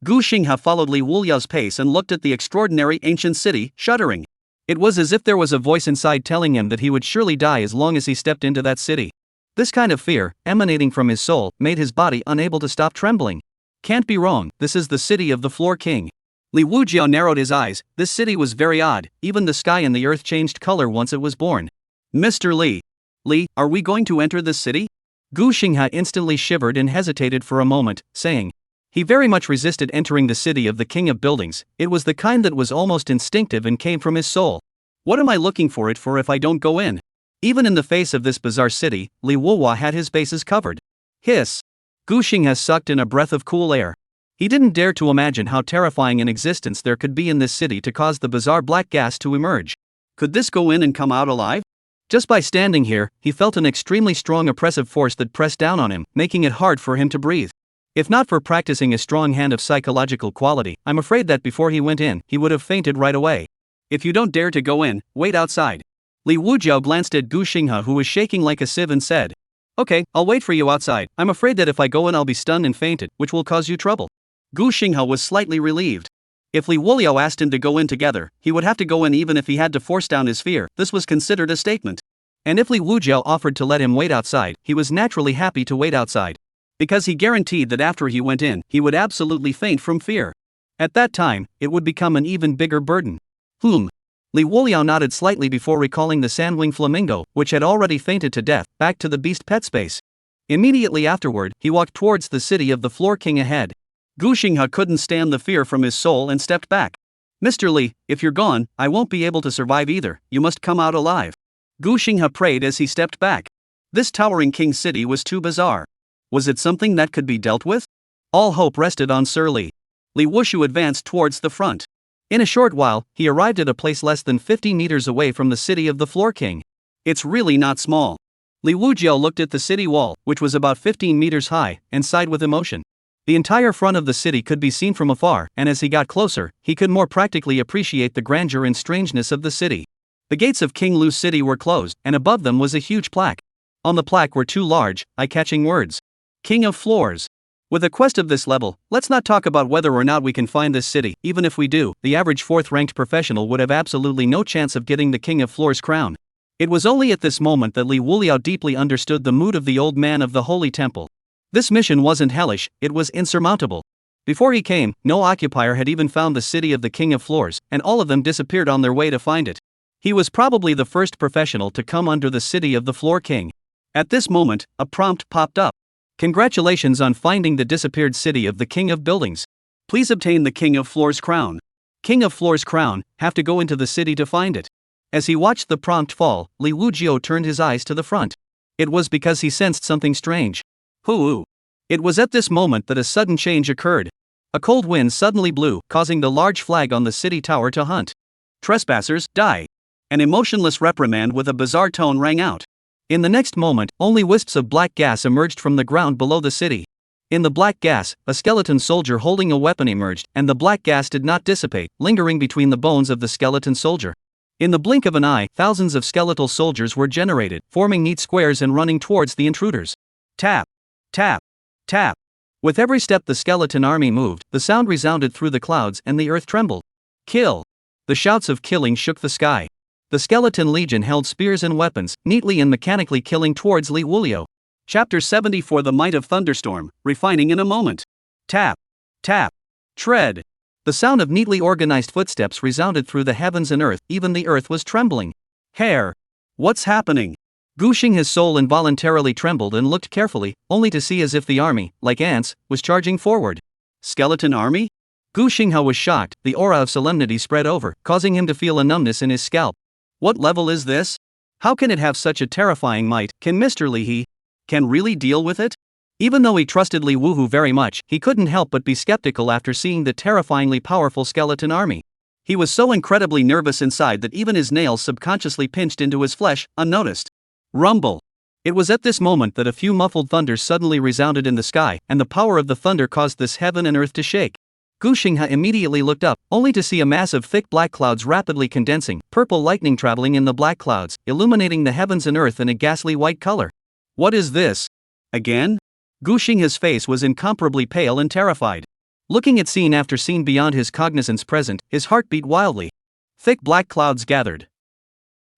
Gu Xinghe followed Li Wuliao's pace and looked at the extraordinary ancient city, shuddering. It was as if there was a voice inside telling him that he would surely die as long as he stepped into that city. This kind of fear, emanating from his soul, made his body unable to stop trembling. Can't be wrong, this is the city of the floor king. Li Wujiao narrowed his eyes. This city was very odd, even the sky and the earth changed color once it was born. Mr. Li. Li, are we going to enter this city? Gu Xinghe instantly shivered and hesitated for a moment, saying. He very much resisted entering the city of the king of buildings. It was the kind that was almost instinctive and came from his soul. What am I looking for it for if I don't go in? Even in the face of this bizarre city, Li Wuhua had his bases covered. Hiss. Gu Xinghe sucked in a breath of cool air. He didn't dare to imagine how terrifying an existence there could be in this city to cause the bizarre black gas to emerge. Could this go in and come out alive? Just by standing here, he felt an extremely strong oppressive force that pressed down on him, making it hard for him to breathe. If not for practicing a strong hand of psychological quality, I'm afraid that before he went in, he would have fainted right away. If you don't dare to go in, wait outside. Li Wujiao glanced at Gu Xinghe, who was shaking like a sieve, and said, Okay, I'll wait for you outside. I'm afraid that if I go in I'll be stunned and fainted, which will cause you trouble. Gu Xinghe was slightly relieved. If Li Wuliao asked him to go in together, he would have to go in even if he had to force down his fear. This was considered a statement. And if Li Wujiao offered to let him wait outside, he was naturally happy to wait outside. Because he guaranteed that after he went in, he would absolutely faint from fear. At that time, it would become an even bigger burden. Li Wuliao nodded slightly before recalling the sandwing flamingo, which had already fainted to death, back to the beast pet space. Immediately afterward, he walked towards the city of the floor king ahead. Gu Xinghe couldn't stand the fear from his soul and stepped back. Mr. Li, if you're gone, I won't be able to survive either. You must come out alive. Gu Xinghe prayed as he stepped back. This towering king city was too bizarre. Was it something that could be dealt with? All hope rested on Sir Li. Li Wushu advanced towards the front. In a short while, he arrived at a place less than 50 meters away from the city of the floor king. It's really not small. Li Wujiao looked at the city wall, which was about 15 meters high, and sighed with emotion. The entire front of the city could be seen from afar, and as he got closer, he could more practically appreciate the grandeur and strangeness of the city. The gates of King Lu's city were closed, and above them was a huge plaque. On the plaque were two large, eye-catching words. King of Floors. With a quest of this level, let's not talk about whether or not we can find this city. Even if we do, the average 4th-ranked professional would have absolutely no chance of getting the King of Floors crown. It was only at this moment that Li Wuliao deeply understood the mood of the old man of the Holy Temple. This mission wasn't hellish, it was insurmountable. Before he came, no occupier had even found the city of the King of Floors, and all of them disappeared on their way to find it. He was probably the first professional to come under the city of the Floor King. At this moment, a prompt popped up. Congratulations on finding the disappeared city of the King of Buildings. Please obtain the King of Floors crown. King of Floors crown, have to go into the city to find it. As he watched the prompt fall, Li Wujiao turned his eyes to the front. It was because he sensed something strange. Hoo! It was at this moment that a sudden change occurred. A cold wind suddenly blew, causing the large flag on the city tower to hunt. Trespassers, die. An emotionless reprimand with a bizarre tone rang out. In the next moment, only wisps of black gas emerged from the ground below the city. In the black gas, a skeleton soldier holding a weapon emerged, and the black gas did not dissipate, lingering between the bones of the skeleton soldier. In the blink of an eye, thousands of skeletal soldiers were generated, forming neat squares and running towards the intruders. Tap, tap, tap. With every step the skeleton army moved, the sound resounded through the clouds and the earth trembled. Kill! The shouts of killing shook the sky. The skeleton legion held spears and weapons, neatly and mechanically killing towards Li Wuliao. Chapter 74 The Might of Thunderstorm, refining in a moment. Tap, tap, tread. The sound of neatly organized footsteps resounded through the heavens and earth, even the earth was trembling. Hair! What's happening? Gu Xinghe's soul involuntarily trembled and looked carefully, only to see as if the army, like ants, was charging forward. Skeleton army? Gu Xinghe was shocked, the aura of solemnity spread over, causing him to feel a numbness in his scalp. What level is this? How can it have such a terrifying might? Can Mr. Li He can really deal with it? Even though he trusted Li Wuhu very much, he couldn't help but be skeptical after seeing the terrifyingly powerful skeleton army. He was so incredibly nervous inside that even his nails subconsciously pinched into his flesh, unnoticed. Rumble. It was at this moment that a few muffled thunders suddenly resounded in the sky, and the power of the thunder caused this heaven and earth to shake. Gu Xinghe immediately looked up, only to see a mass of thick black clouds rapidly condensing, purple lightning traveling in the black clouds, illuminating the heavens and earth in a ghastly white color. What is this? Again? Gu Xinghe's face was incomparably pale and terrified. Looking at scene after scene beyond his cognizance present, his heart beat wildly. Thick black clouds gathered,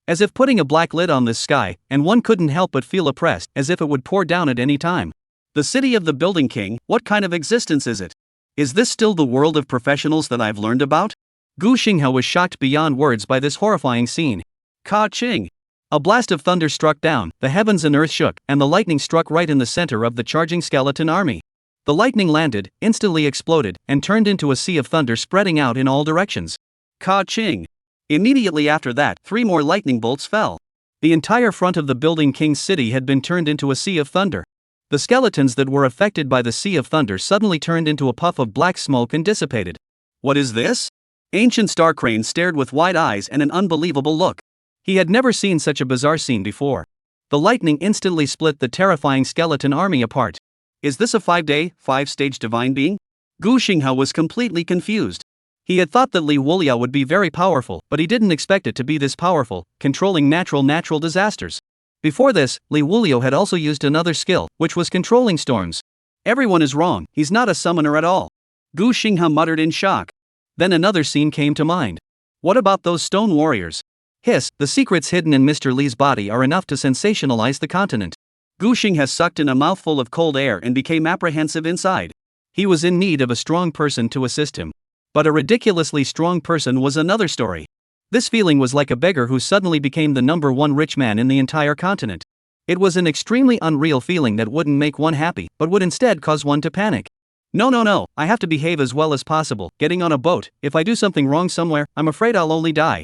as if putting a black lid on this sky, and one couldn't help but feel oppressed, as if it would pour down at any time. The city of the Building King, what kind of existence is it? Is this still the world of professionals that I've learned about? Gu Xinghe was shocked beyond words by this horrifying scene. Ka-ching! A blast of thunder struck down, the heavens and earth shook, and the lightning struck right in the center of the charging skeleton army. The lightning landed, instantly exploded, and turned into a sea of thunder spreading out in all directions. Ka-ching! Immediately after that, 3 more lightning bolts fell. The entire front of the Building King's city had been turned into a sea of thunder. The skeletons that were affected by the sea of thunder suddenly turned into a puff of black smoke and dissipated. What is this? Ancient Star Crane stared with wide eyes and an unbelievable look. He had never seen such a bizarre scene before. The lightning instantly split the terrifying skeleton army apart. Is this a 5-day, 5-stage divine being? Gu Xinghe was completely confused. He had thought that Li Wuliao would be very powerful, but he didn't expect it to be this powerful, controlling natural disasters. Before this, Li Wuliao had also used another skill, which was controlling storms. Everyone is wrong, he's not a summoner at all. Gu Xinghe muttered in shock. Then another scene came to mind. What about those stone warriors? Hiss, the secrets hidden in Mr. Li's body are enough to sensationalize the continent. Gu Xinghe sucked in a mouthful of cold air and became apprehensive inside. He was in need of a strong person to assist him. But a ridiculously strong person was another story. This feeling was like a beggar who suddenly became the #1 rich man in the entire continent. It was an extremely unreal feeling that wouldn't make one happy, but would instead cause one to panic. No, I have to behave as well as possible, getting on a boat. If I do something wrong somewhere, I'm afraid I'll only die.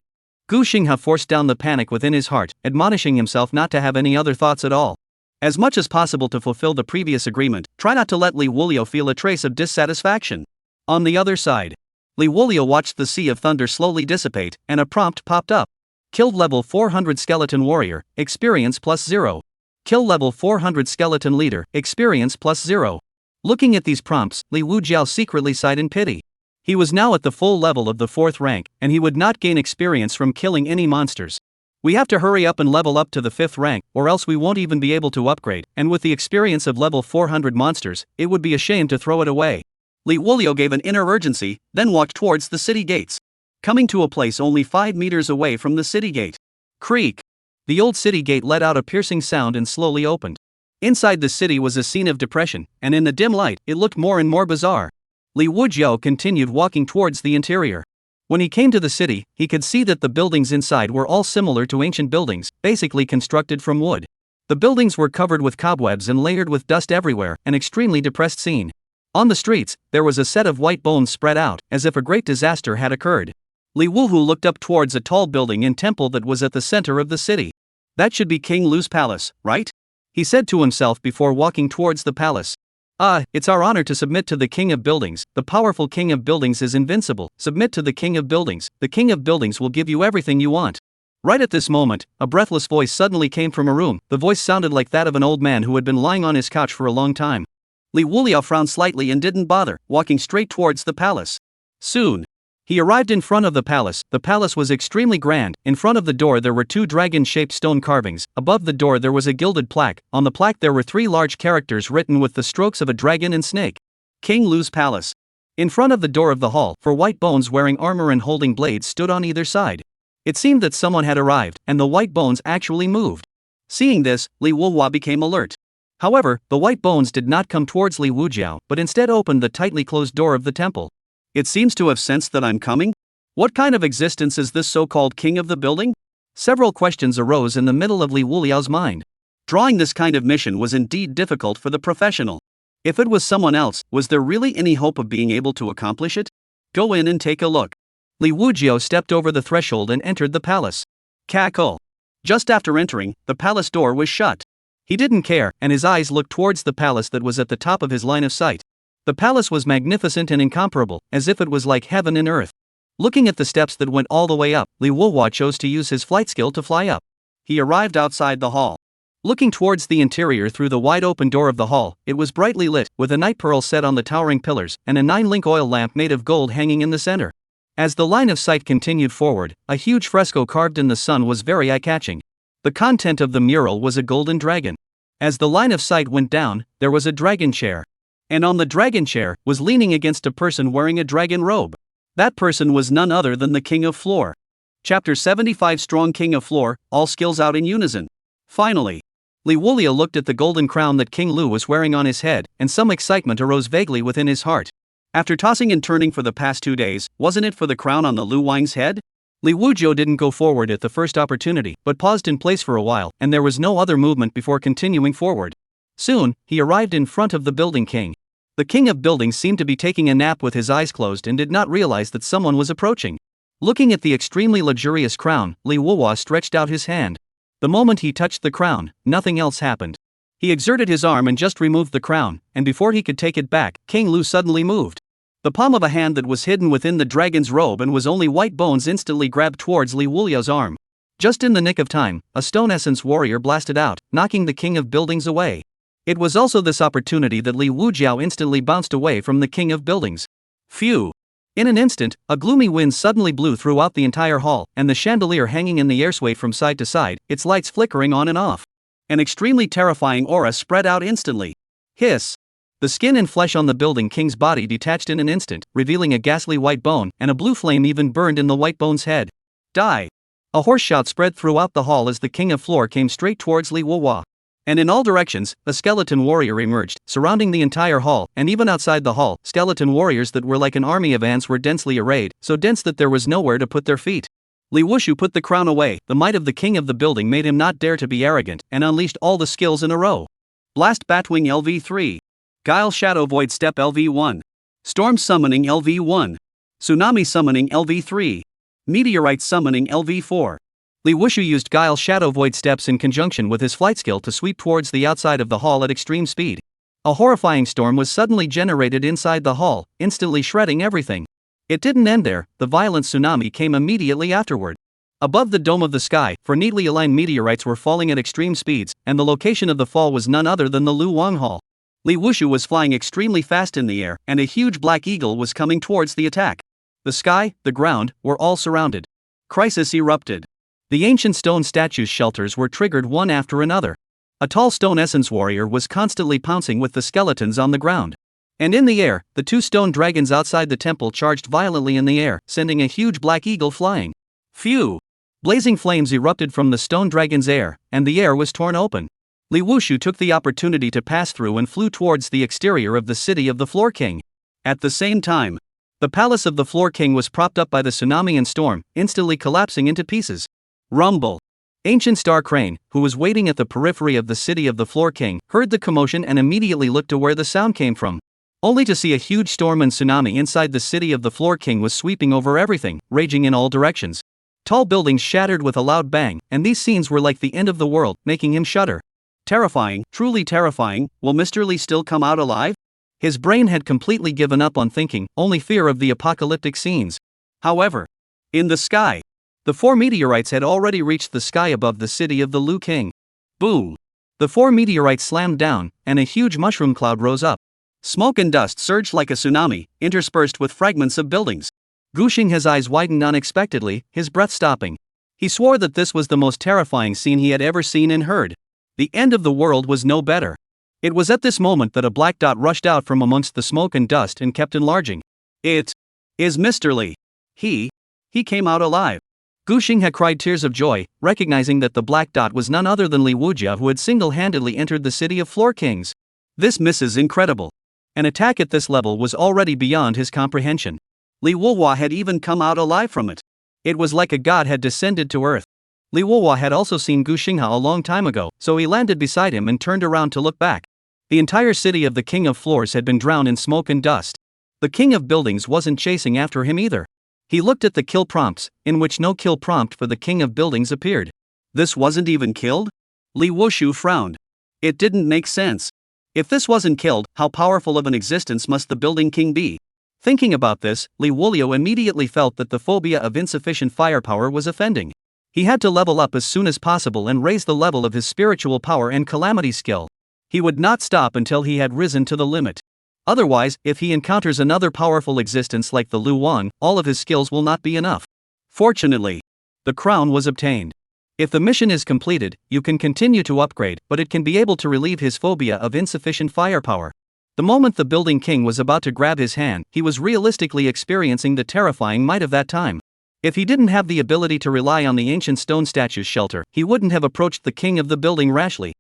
Gu Xinghe forced down the panic within his heart, admonishing himself not to have any other thoughts at all. As much as possible to fulfill the previous agreement, try not to let Li Wuliao feel a trace of dissatisfaction. On the other side, Li Wuliao watched the sea of thunder slowly dissipate, and a prompt popped up. Killed level 400 skeleton warrior, experience +0. Kill level 400 skeleton leader, experience +0. Looking at these prompts, Li Wujiao secretly sighed in pity. He was now at the full level of the 4th rank, and he would not gain experience from killing any monsters. We have to hurry up and level up to the 5th rank, or else we won't even be able to upgrade, and with the experience of level 400 monsters, it would be a shame to throw it away. Li Wuliao gave an inner urgency, then walked towards the city gates. Coming to a place only 5 meters away from the city gate. Creak! The old city gate let out a piercing sound and slowly opened. Inside the city was a scene of depression, and in the dim light, it looked more and more bizarre. Li Wujiao continued walking towards the interior. When he came to the city, he could see that the buildings inside were all similar to ancient buildings, basically constructed from wood. The buildings were covered with cobwebs and layered with dust everywhere, an extremely depressed scene. On the streets, there was a set of white bones spread out, as if a great disaster had occurred. Li Wuhu looked up towards a tall building and temple that was at the center of the city. That should be King Lu's palace, right? He said to himself before walking towards the palace. It's our honor to submit to the King of Buildings. The powerful King of Buildings is invincible. Submit to the King of Buildings. The King of Buildings will give you everything you want. Right at this moment, a breathless voice suddenly came from a room. The voice sounded like that of an old man who had been lying on his couch for a long time. Li Wuliao frowned slightly and didn't bother, walking straight towards the palace. Soon, he arrived in front of the palace. The palace was extremely grand. In front of the door there were 2 dragon-shaped stone carvings. Above the door there was a gilded plaque. On the plaque there were 3 large characters written with the strokes of a dragon and snake. King Lu's palace. In front of the door of the hall, 4 white bones wearing armor and holding blades stood on either side. It seemed that someone had arrived, and the white bones actually moved. Seeing this, Li Wuhua became alert. However, the white bones did not come towards Li Wujiao, but instead opened the tightly closed door of the temple. It seems to have sensed that I'm coming? What kind of existence is this so-called king of the building? Several questions arose in the middle of Li Wuliao's mind. Drawing this kind of mission was indeed difficult for the professional. If it was someone else, was there really any hope of being able to accomplish it? Go in and take a look. Li Wujiao stepped over the threshold and entered the palace. Cackle. Just after entering, the palace door was shut. He didn't care, and his eyes looked towards the palace that was at the top of his line of sight. The palace was magnificent and incomparable, as if it was like heaven and earth. Looking at the steps that went all the way up, Li Wuhua chose to use his flight skill to fly up. He arrived outside the hall. Looking towards the interior through the wide open door of the hall, it was brightly lit, with a night pearl set on the towering pillars, and a 9-link oil lamp made of gold hanging in the center. As the line of sight continued forward, a huge fresco carved in the sun was very eye-catching. The content of the mural was a golden dragon. As the line of sight went down, there was a dragon chair. And on the dragon chair was leaning against a person wearing a dragon robe. That person was none other than the King of Floor. Chapter 75 Strong King of Floor, all skills out in unison. Finally, Li Wuliao looked at the golden crown that King Lu was wearing on his head, and some excitement arose vaguely within his heart. After tossing and turning for the past 2 days, wasn't it for the crown on the Lu Wang's head? Li Wujiao didn't go forward at the first opportunity, but paused in place for a while, and there was no other movement before continuing forward. Soon, he arrived in front of the building king. The king of buildings seemed to be taking a nap with his eyes closed and did not realize that someone was approaching. Looking at the extremely luxurious crown, Li Wuhua stretched out his hand. The moment he touched the crown, nothing else happened. He exerted his arm and just removed the crown, and before he could take it back, King Lu suddenly moved. The palm of a hand that was hidden within the dragon's robe and was only white bones instantly grabbed towards Li Wuliao's arm. Just in the nick of time, a stone essence warrior blasted out, knocking the king of buildings away. It was also this opportunity that Li Wujiao instantly bounced away from the king of buildings. Phew! In an instant, a gloomy wind suddenly blew throughout the entire hall, and the chandelier hanging in the air swayed from side to side, its lights flickering on and off. An extremely terrifying aura spread out instantly. Hiss! The skin and flesh on the building king's body detached in an instant, revealing a ghastly white bone, and a blue flame even burned in the white bone's head. Die! A hoarse shout spread throughout the hall as the king of floor came straight towards Li Wuhua. And in all directions, a skeleton warrior emerged, surrounding the entire hall, and even outside the hall, skeleton warriors that were like an army of ants were densely arrayed, so dense that there was nowhere to put their feet. Li Wushu put the crown away. The might of the king of the building made him not dare to be arrogant, and unleashed all the skills in a row. Blast Batwing LV3. Guile Shadow Void Step LV1. Storm Summoning LV1. Tsunami Summoning LV3. Meteorite Summoning LV4. Li Wushu used Guile Shadow Void steps in conjunction with his flight skill to sweep towards the outside of the hall at extreme speed. A horrifying storm was suddenly generated inside the hall, instantly shredding everything. It didn't end there, the violent tsunami came immediately afterward. Above the dome of the sky, 4 neatly aligned meteorites were falling at extreme speeds, and the location of the fall was none other than the Lu Wang Hall. Li Wushu was flying extremely fast in the air, and a huge black eagle was coming towards the attack. The sky, the ground, were all surrounded. Crisis erupted. The ancient stone statues' shelters were triggered one after another. A tall stone essence warrior was constantly pouncing with the skeletons on the ground. And in the air, the 2 stone dragons outside the temple charged violently in the air, sending a huge black eagle flying. Phew! Blazing flames erupted from the stone dragon's air, and the air was torn open. Li Wushu took the opportunity to pass through and flew towards the exterior of the city of the Floor King. At the same time, the palace of the Floor King was propped up by the tsunami and storm, instantly collapsing into pieces. Rumble. Ancient Star Crane, who was waiting at the periphery of the city of the Floor King, heard the commotion and immediately looked to where the sound came from. Only to see a huge storm and tsunami inside the city of the Floor King was sweeping over everything, raging in all directions. Tall buildings shattered with a loud bang, and these scenes were like the end of the world, making him shudder. Terrifying, truly terrifying. Will Mr. Li still come out alive? His brain had completely given up on thinking, only fear of the apocalyptic scenes. However, in the sky, the 4 meteorites had already reached the sky above the city of the Lu King. Boom! The 4 meteorites slammed down, and a huge mushroom cloud rose up. Smoke and dust surged like a tsunami, interspersed with fragments of buildings. Guxing, his eyes widened unexpectedly, his breath stopping. He swore that this was the most terrifying scene he had ever seen and heard. The end of the world was no better. It was at this moment that a black dot rushed out from amongst the smoke and dust and kept enlarging. It is Mr. Li. He came out alive. Guxing had cried tears of joy, recognizing that the black dot was none other than Li Wujia, who had single-handedly entered the city of Floor Kings. This is incredible. An attack at this level was already beyond his comprehension. Li Wuhua had even come out alive from it. It was like a god had descended to earth. Li Wuhua had also seen Gu Xingha a long time ago, so he landed beside him and turned around to look back. The entire city of the King of Floors had been drowned in smoke and dust. The King of Buildings wasn't chasing after him either. He looked at the kill prompts, in which no kill prompt for the King of Buildings appeared. This wasn't even killed? Li Wushu frowned. It didn't make sense. If this wasn't killed, how powerful of an existence must the Building King be? Thinking about this, Li Wuliu immediately felt that the phobia of insufficient firepower was offending. He had to level up as soon as possible and raise the level of his spiritual power and calamity skill. He would not stop until he had risen to the limit. Otherwise, if he encounters another powerful existence like the Lu Wang, all of his skills will not be enough. Fortunately, the crown was obtained. If the mission is completed, you can continue to upgrade, but it can be able to relieve his phobia of insufficient firepower. The moment the Building King was about to grab his hand, he was realistically experiencing the terrifying might of that time. If he didn't have the ability to rely on the ancient stone statue's shelter, he wouldn't have approached the king of the building rashly.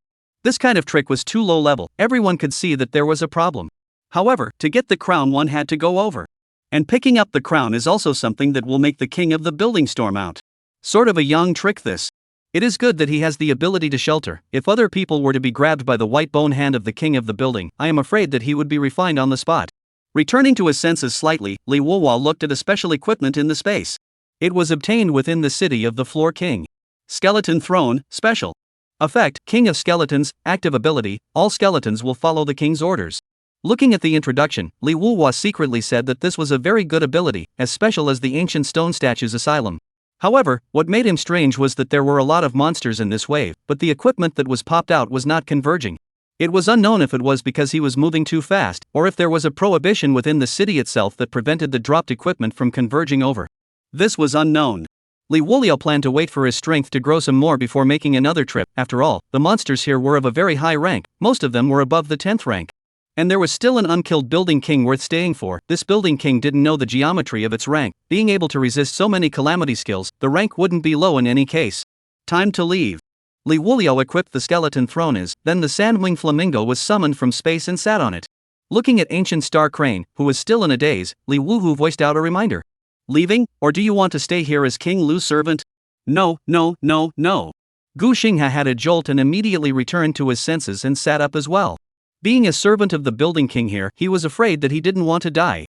This kind of trick was too low level, everyone could see that there was a problem. However, to get the crown one had to go over. And picking up the crown is also something that will make the king of the building storm out. Sort of a young trick this. It is good that he has the ability to shelter. If other people were to be grabbed by the white bone hand of the king of the building, I am afraid that he would be refined on the spot. Returning to his senses slightly, Li Wuhua looked at a special equipment in the space. It was obtained within the city of the Floor King. Skeleton Throne, Special. Effect, King of Skeletons, active ability, all skeletons will follow the king's orders. Looking at the introduction, Li Wuhua secretly said that this was a very good ability, as special as the ancient stone statue's asylum. However, what made him strange was that there were a lot of monsters in this wave, but the equipment that was popped out was not converging. It was unknown if it was because he was moving too fast, or if there was a prohibition within the city itself that prevented the dropped equipment from converging over. This was unknown. Li Wuliu planned to wait for his strength to grow some more before making another trip. After all, the monsters here were of a very high rank, most of them were above the 10th rank. And there was still an unkilled Building King worth staying for. This Building King didn't know the geometry of its rank. Being able to resist so many calamity skills, the rank wouldn't be low in any case. Time to leave. Li Wuliu equipped the skeleton throne then the sand-winged flamingo was summoned from space and sat on it. Looking at ancient Star Crane, who was still in a daze, Li Wuhu voiced out a reminder. Leaving, or do you want to stay here as King Lu's servant? No, no, no, no. Gu Xingha had a jolt and immediately returned to his senses and sat up as well. Being a servant of the Building King here, he was afraid that he didn't want to die.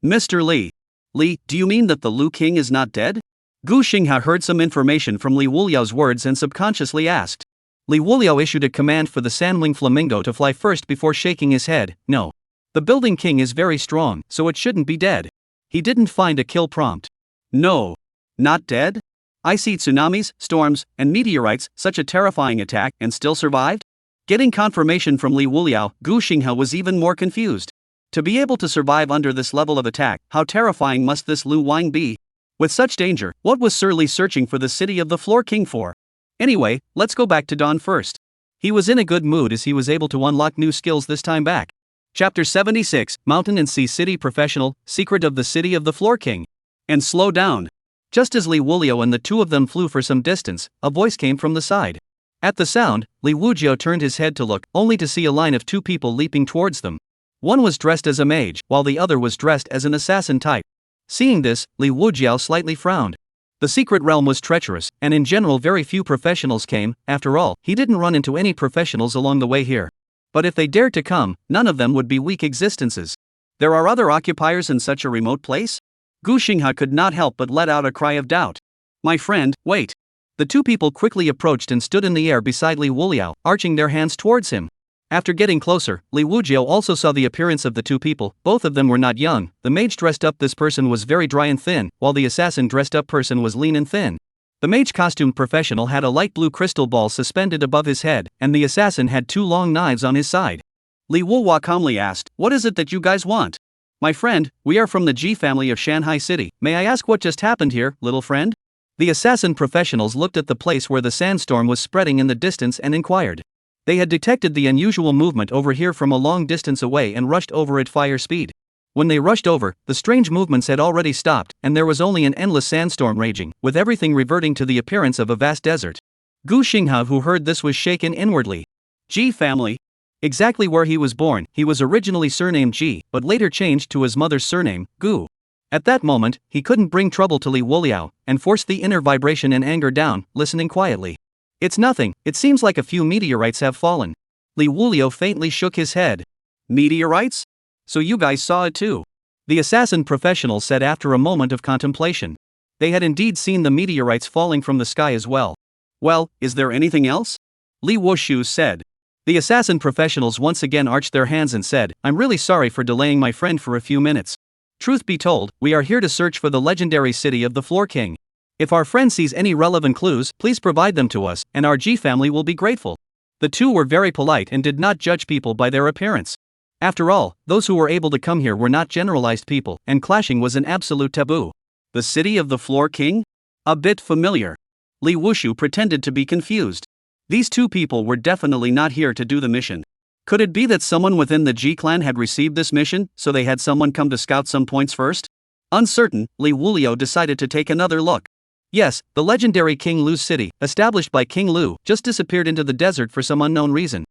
Mr. Li. Li, do you mean that the Lu King is not dead? Gu Xingha heard some information from Li Wuliu's words and subconsciously asked. Li Wuliu issued a command for the sandwing flamingo to fly first before shaking his head. No. The Building King is very strong, so it shouldn't be dead. He didn't find a kill prompt. No. Not dead? I see tsunamis, storms, and meteorites, such a terrifying attack, and still survived? Getting confirmation from Li Wuliu, Gu Xingha was even more confused. To be able to survive under this level of attack, how terrifying must this Lu Wang be? With such danger, what was Sir Li searching for the city of the Floor King for? Anyway, let's go back to Dawn first. He was in a good mood as he was able to unlock new skills this time back. Chapter 76, Mountain and Sea City Professional, Secret of the City of the Floor King. And slow down. Just as Li Wuliu and the two of them flew for some distance, a voice came from the side. At the sound, Li Wujiu turned his head to look, only to see a line of two people leaping towards them. One was dressed as a mage, while the other was dressed as an assassin type. Seeing this, Li Wujiu slightly frowned. The secret realm was treacherous, and in general very few professionals came. After all, he didn't run into any professionals along the way here. But if they dared to come, none of them would be weak existences. There are other occupiers in such a remote place? Gu Xingha could not help but let out a cry of doubt. My friend, wait. The two people quickly approached and stood in the air beside Li Wuliu, arching their hands towards him. After getting closer, Li Wujiu also saw the appearance of the two people. Both of them were not young. The mage dressed up this person was very dry and thin, while the assassin dressed up person was lean and thin. The mage costumed professional had a light blue crystal ball suspended above his head, and the assassin had two long knives on his side. Li Wuhua calmly asked, what is it that you guys want? My friend, we are from the Ji family of Shanghai City. May I ask what just happened here, little friend? The assassin professionals looked at the place where the sandstorm was spreading in the distance and inquired. They had detected the unusual movement over here from a long distance away and rushed over at fire speed. When they rushed over, the strange movements had already stopped, and there was only an endless sandstorm raging, with everything reverting to the appearance of a vast desert. Gu Xingha, who heard this, was shaken inwardly. Ji family? Exactly where he was born. He was originally surnamed Ji, but later changed to his mother's surname, Gu. At that moment, he couldn't bring trouble to Li Wuliao, and forced the inner vibration and anger down, listening quietly. It's nothing, it seems like a few meteorites have fallen. Li Wuliao faintly shook his head. Meteorites? So you guys saw it too? The assassin professional said after a moment of contemplation. They had indeed seen the meteorites falling from the sky as well. Well, is there anything else? Li Wushu said. The assassin professionals once again arched their hands and said, I'm really sorry for delaying my friend for a few minutes. Truth be told, we are here to search for the legendary city of the Floor King. If our friend sees any relevant clues, please provide them to us, and our G family will be grateful. The two were very polite and did not judge people by their appearance. After all, those who were able to come here were not generalized people, and clashing was an absolute taboo. The city of the Floor King? A bit familiar. Li Wushu pretended to be confused. These two people were definitely not here to do the mission. Could it be that someone within the G clan had received this mission, so they had someone come to scout some points first? Uncertain, Li Wuliao decided to take another look. Yes, the legendary King Lu's city, established by King Lu, just disappeared into the desert for some unknown reason.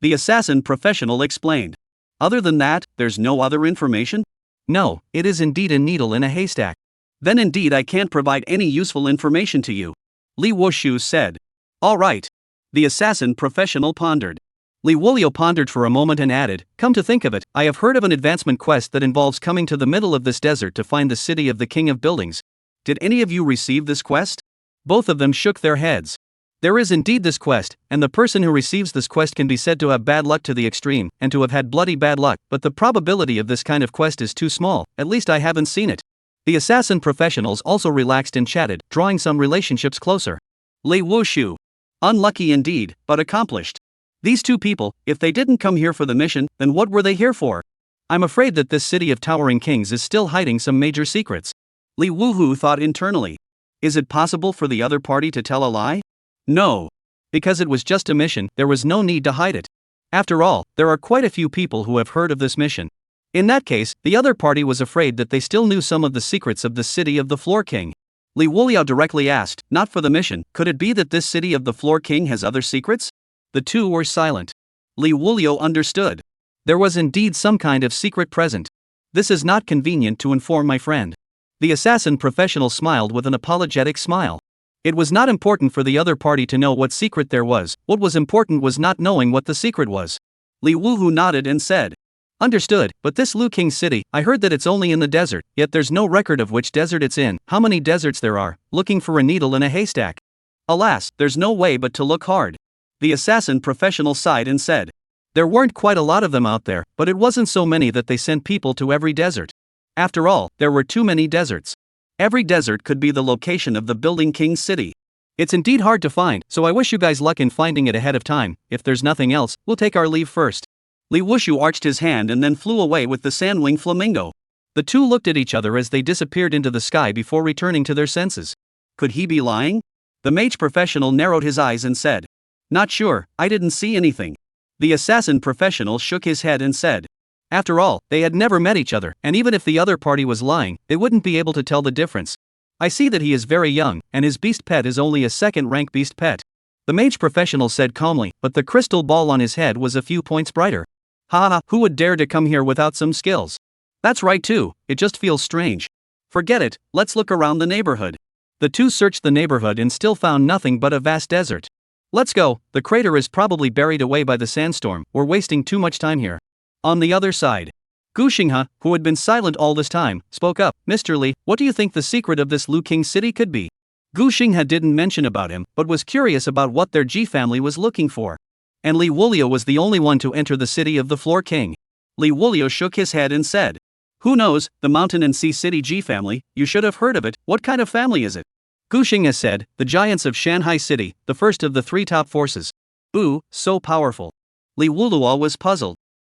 The assassin professional explained. Other than that, there's no other information? No, it is indeed a needle in a haystack. Then indeed I can't provide any useful information to you. Li Wushu said. All right. The assassin professional pondered. Li Wuliao pondered for a moment and added, come to think of it, I have heard of an advancement quest that involves coming to the middle of this desert to find the city of the King of Buildings. Did any of you receive this quest? Both of them shook their heads. There is indeed this quest, and the person who receives this quest can be said to have bad luck to the extreme, and to have had bloody bad luck, but the probability of this kind of quest is too small, at least I haven't seen it. The assassin professionals also relaxed and chatted, drawing some relationships closer. Li Wushu. Unlucky indeed, but accomplished. These two people, if they didn't come here for the mission, then what were they here for? I'm afraid that this city of towering kings is still hiding some major secrets. Li Wuhu thought internally. Is it possible for the other party to tell a lie? No. Because it was just a mission, there was no need to hide it. After all, there are quite a few people who have heard of this mission. In that case, the other party was afraid that they still knew some of the secrets of the city of the Floor King. Li Wuliao directly asked, not for the mission, could it be that this city of the Floor King has other secrets? The two were silent. Li Wuliao understood. There was indeed some kind of secret present. This is not convenient to inform my friend. The assassin professional smiled with an apologetic smile. It was not important for the other party to know what secret there was, what was important was not knowing what the secret was. Li Wuhu nodded and said. Understood, but this Lu King city, I heard that it's only in the desert, yet there's no record of which desert it's in, how many deserts there are, looking for a needle in a haystack. Alas, there's no way but to look hard. The assassin professional sighed and said. There weren't quite a lot of them out there, but it wasn't so many that they sent people to every desert. After all, there were too many deserts. Every desert could be the location of the Building King's city. It's indeed hard to find, so I wish you guys luck in finding it ahead of time. If there's nothing else, we'll take our leave first. Li Wushu arched his hand and then flew away with the sandwing flamingo. The two looked at each other as they disappeared into the sky before returning to their senses. Could he be lying? The mage professional narrowed his eyes and said. Not sure, I didn't see anything. The assassin professional shook his head and said. After all, they had never met each other, and even if the other party was lying, they wouldn't be able to tell the difference. I see that he is very young, and his beast pet is only a second-rank beast pet. The mage professional said calmly, but the crystal ball on his head was a few points brighter. Ha, who would dare to come here without some skills? That's right too, it just feels strange. Forget it, let's look around the neighborhood. The two searched the neighborhood and still found nothing but a vast desert. Let's go, the crater is probably buried away by the sandstorm, we're wasting too much time here. On the other side, Gu Xinghe, who had been silent all this time, spoke up. Mr. Li, what do you think the secret of this Lu King city could be? Gu Xinghe didn't mention about him, but was curious about what their Ji family was looking for. And Li Wuliao was the only one to enter the city of the Floor King. Li Wuliao shook his head and said. Who knows, the Mountain and Sea City Ji family, you should have heard of it, what kind of family is it? Gu Xinghe said, the giants of Shanghai City, the first of the three top forces. Ooh, so powerful. Li Wuliao was puzzled.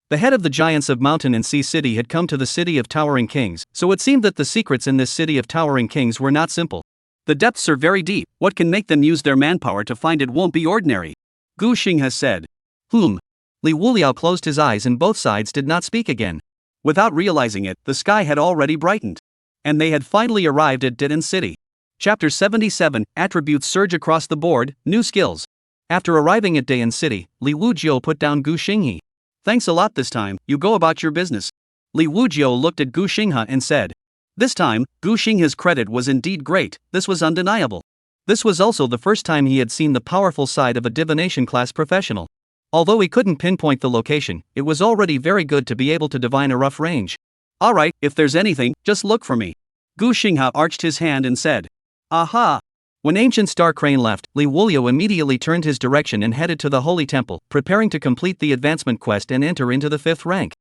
The head of the giants of Mountain and Sea City had come to the city of Towering Kings, so it seemed that the secrets in this city of Towering Kings were not simple. The depths are very deep, what can make them use their manpower to find it won't be ordinary. Gu Xinghe said. Li Wuliao closed his eyes and both sides did not speak again. Without realizing it, the sky had already brightened. And they had finally arrived at Didan City. Chapter 77, Attributes surge across the board, new skills. After arriving at Didan City, Li Wujiao put down Gu Xinghe. Thanks a lot this time, you go about your business. Li Wujiao looked at Gu Xinghe and said. This time, Gu Xinghe's credit was indeed great, this was undeniable. This was also the first time he had seen the powerful side of a divination class professional. Although he couldn't pinpoint the location, it was already very good to be able to divine a rough range. Alright, if there's anything, just look for me. Gu Xinghe arched his hand and said. Aha! When Ancient Star Crane left, Liuji immediately turned his direction and headed to the Holy Temple, preparing to complete the advancement quest and enter into the 5th rank.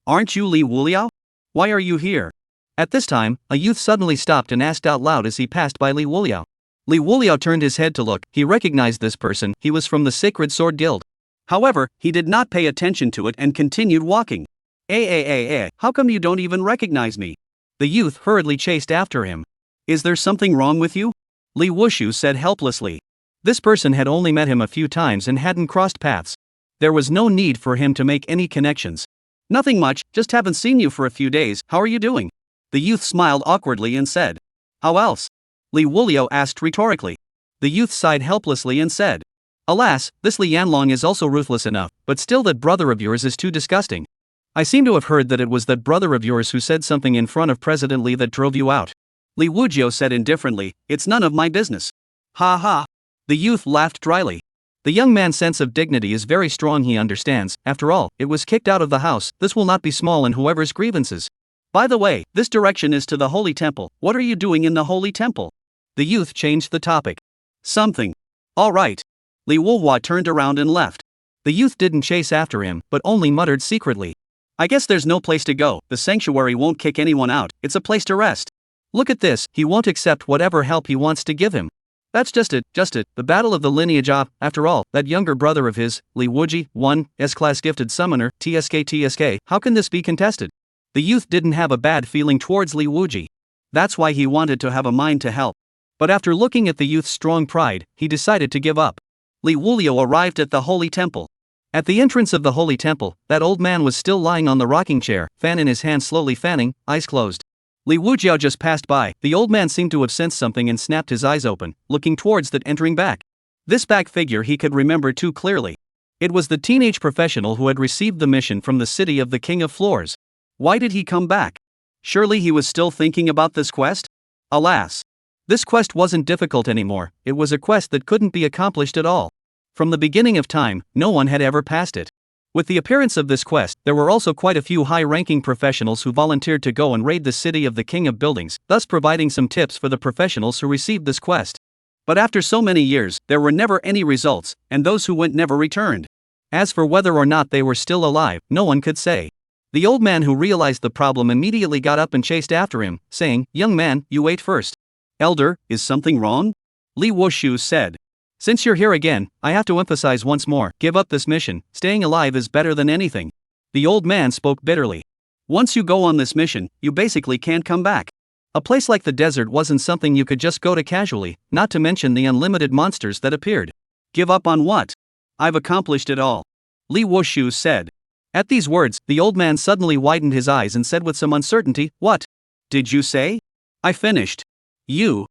Aren't you Liuji? Why are you here? At this time, a youth suddenly stopped and asked out loud as he passed by Liuji. Liuji turned his head to look, he recognized this person, he was from the Sacred Sword Guild. However, he did not pay attention to it and continued walking. How come you don't even recognize me? The youth hurriedly chased after him. Is there something wrong with you? Liuji said helplessly. This person had only met him a few times and hadn't crossed paths. There was no need for him to make any connections. Nothing much, just haven't seen you for a few days, how are you doing? The youth smiled awkwardly and said. How else? Liuji asked rhetorically. The youth sighed helplessly and said. Alas, this Li Yanlong is also ruthless enough, but still that brother of yours is too disgusting. I seem to have heard that it was that brother of yours who said something in front of President Li that drove you out. Liuji said indifferently, it's none of my business. Ha ha. The youth laughed dryly. The young man's sense of dignity is very strong, he understands, after all, it was kicked out of the house, this will not be small in whoever's grievances. By the way, this direction is to the Holy Temple, what are you doing in the Holy Temple? The youth changed the topic. Something. Alright. Liuji turned around and left. The youth didn't chase after him, but only muttered secretly. I guess there's no place to go, the sanctuary won't kick anyone out, it's a place to rest. Look at this, he won't accept whatever help he wants to give him. That's just it, the battle of the lineage of, after all, that younger brother of his, Liuji, S-class gifted summoner, TSK, how can this be contested? The youth didn't have a bad feeling towards Liuji. That's why he wanted to have a mind to help. But after looking at the youth's strong pride, he decided to give up. Liuji arrived at the Holy Temple. At the entrance of the Holy Temple, that old man was still lying on the rocking chair, fan in his hand slowly fanning, eyes closed. Liuji just passed by, the old man seemed to have sensed something and snapped his eyes open, looking towards that entering back. This back figure he could remember too clearly. It was the teenage professional who had received the mission from the city of the King of Floors. Why did he come back? Surely he was still thinking about this quest? Alas. This quest wasn't difficult anymore, it was a quest that couldn't be accomplished at all. From the beginning of time, no one had ever passed it. With the appearance of this quest, there were also quite a few high-ranking professionals who volunteered to go and raid the city of the King of Buildings, thus providing some tips for the professionals who received this quest. But after so many years, there were never any results, and those who went never returned. As for whether or not they were still alive, no one could say. The old man who realized the problem immediately got up and chased after him, saying, "Young man, you wait first." "Elder, is something wrong?" Liuji said. "Since you're here again, I have to emphasize once more, give up this mission, staying alive is better than anything." The old man spoke bitterly. "Once you go on this mission, you basically can't come back. A place like the desert wasn't something you could just go to casually, not to mention the unlimited monsters that appeared." "Give up on what? I've accomplished it all," Liuji said. At these words, the old man suddenly widened his eyes and said with some uncertainty, "What did you say?" "I finished." You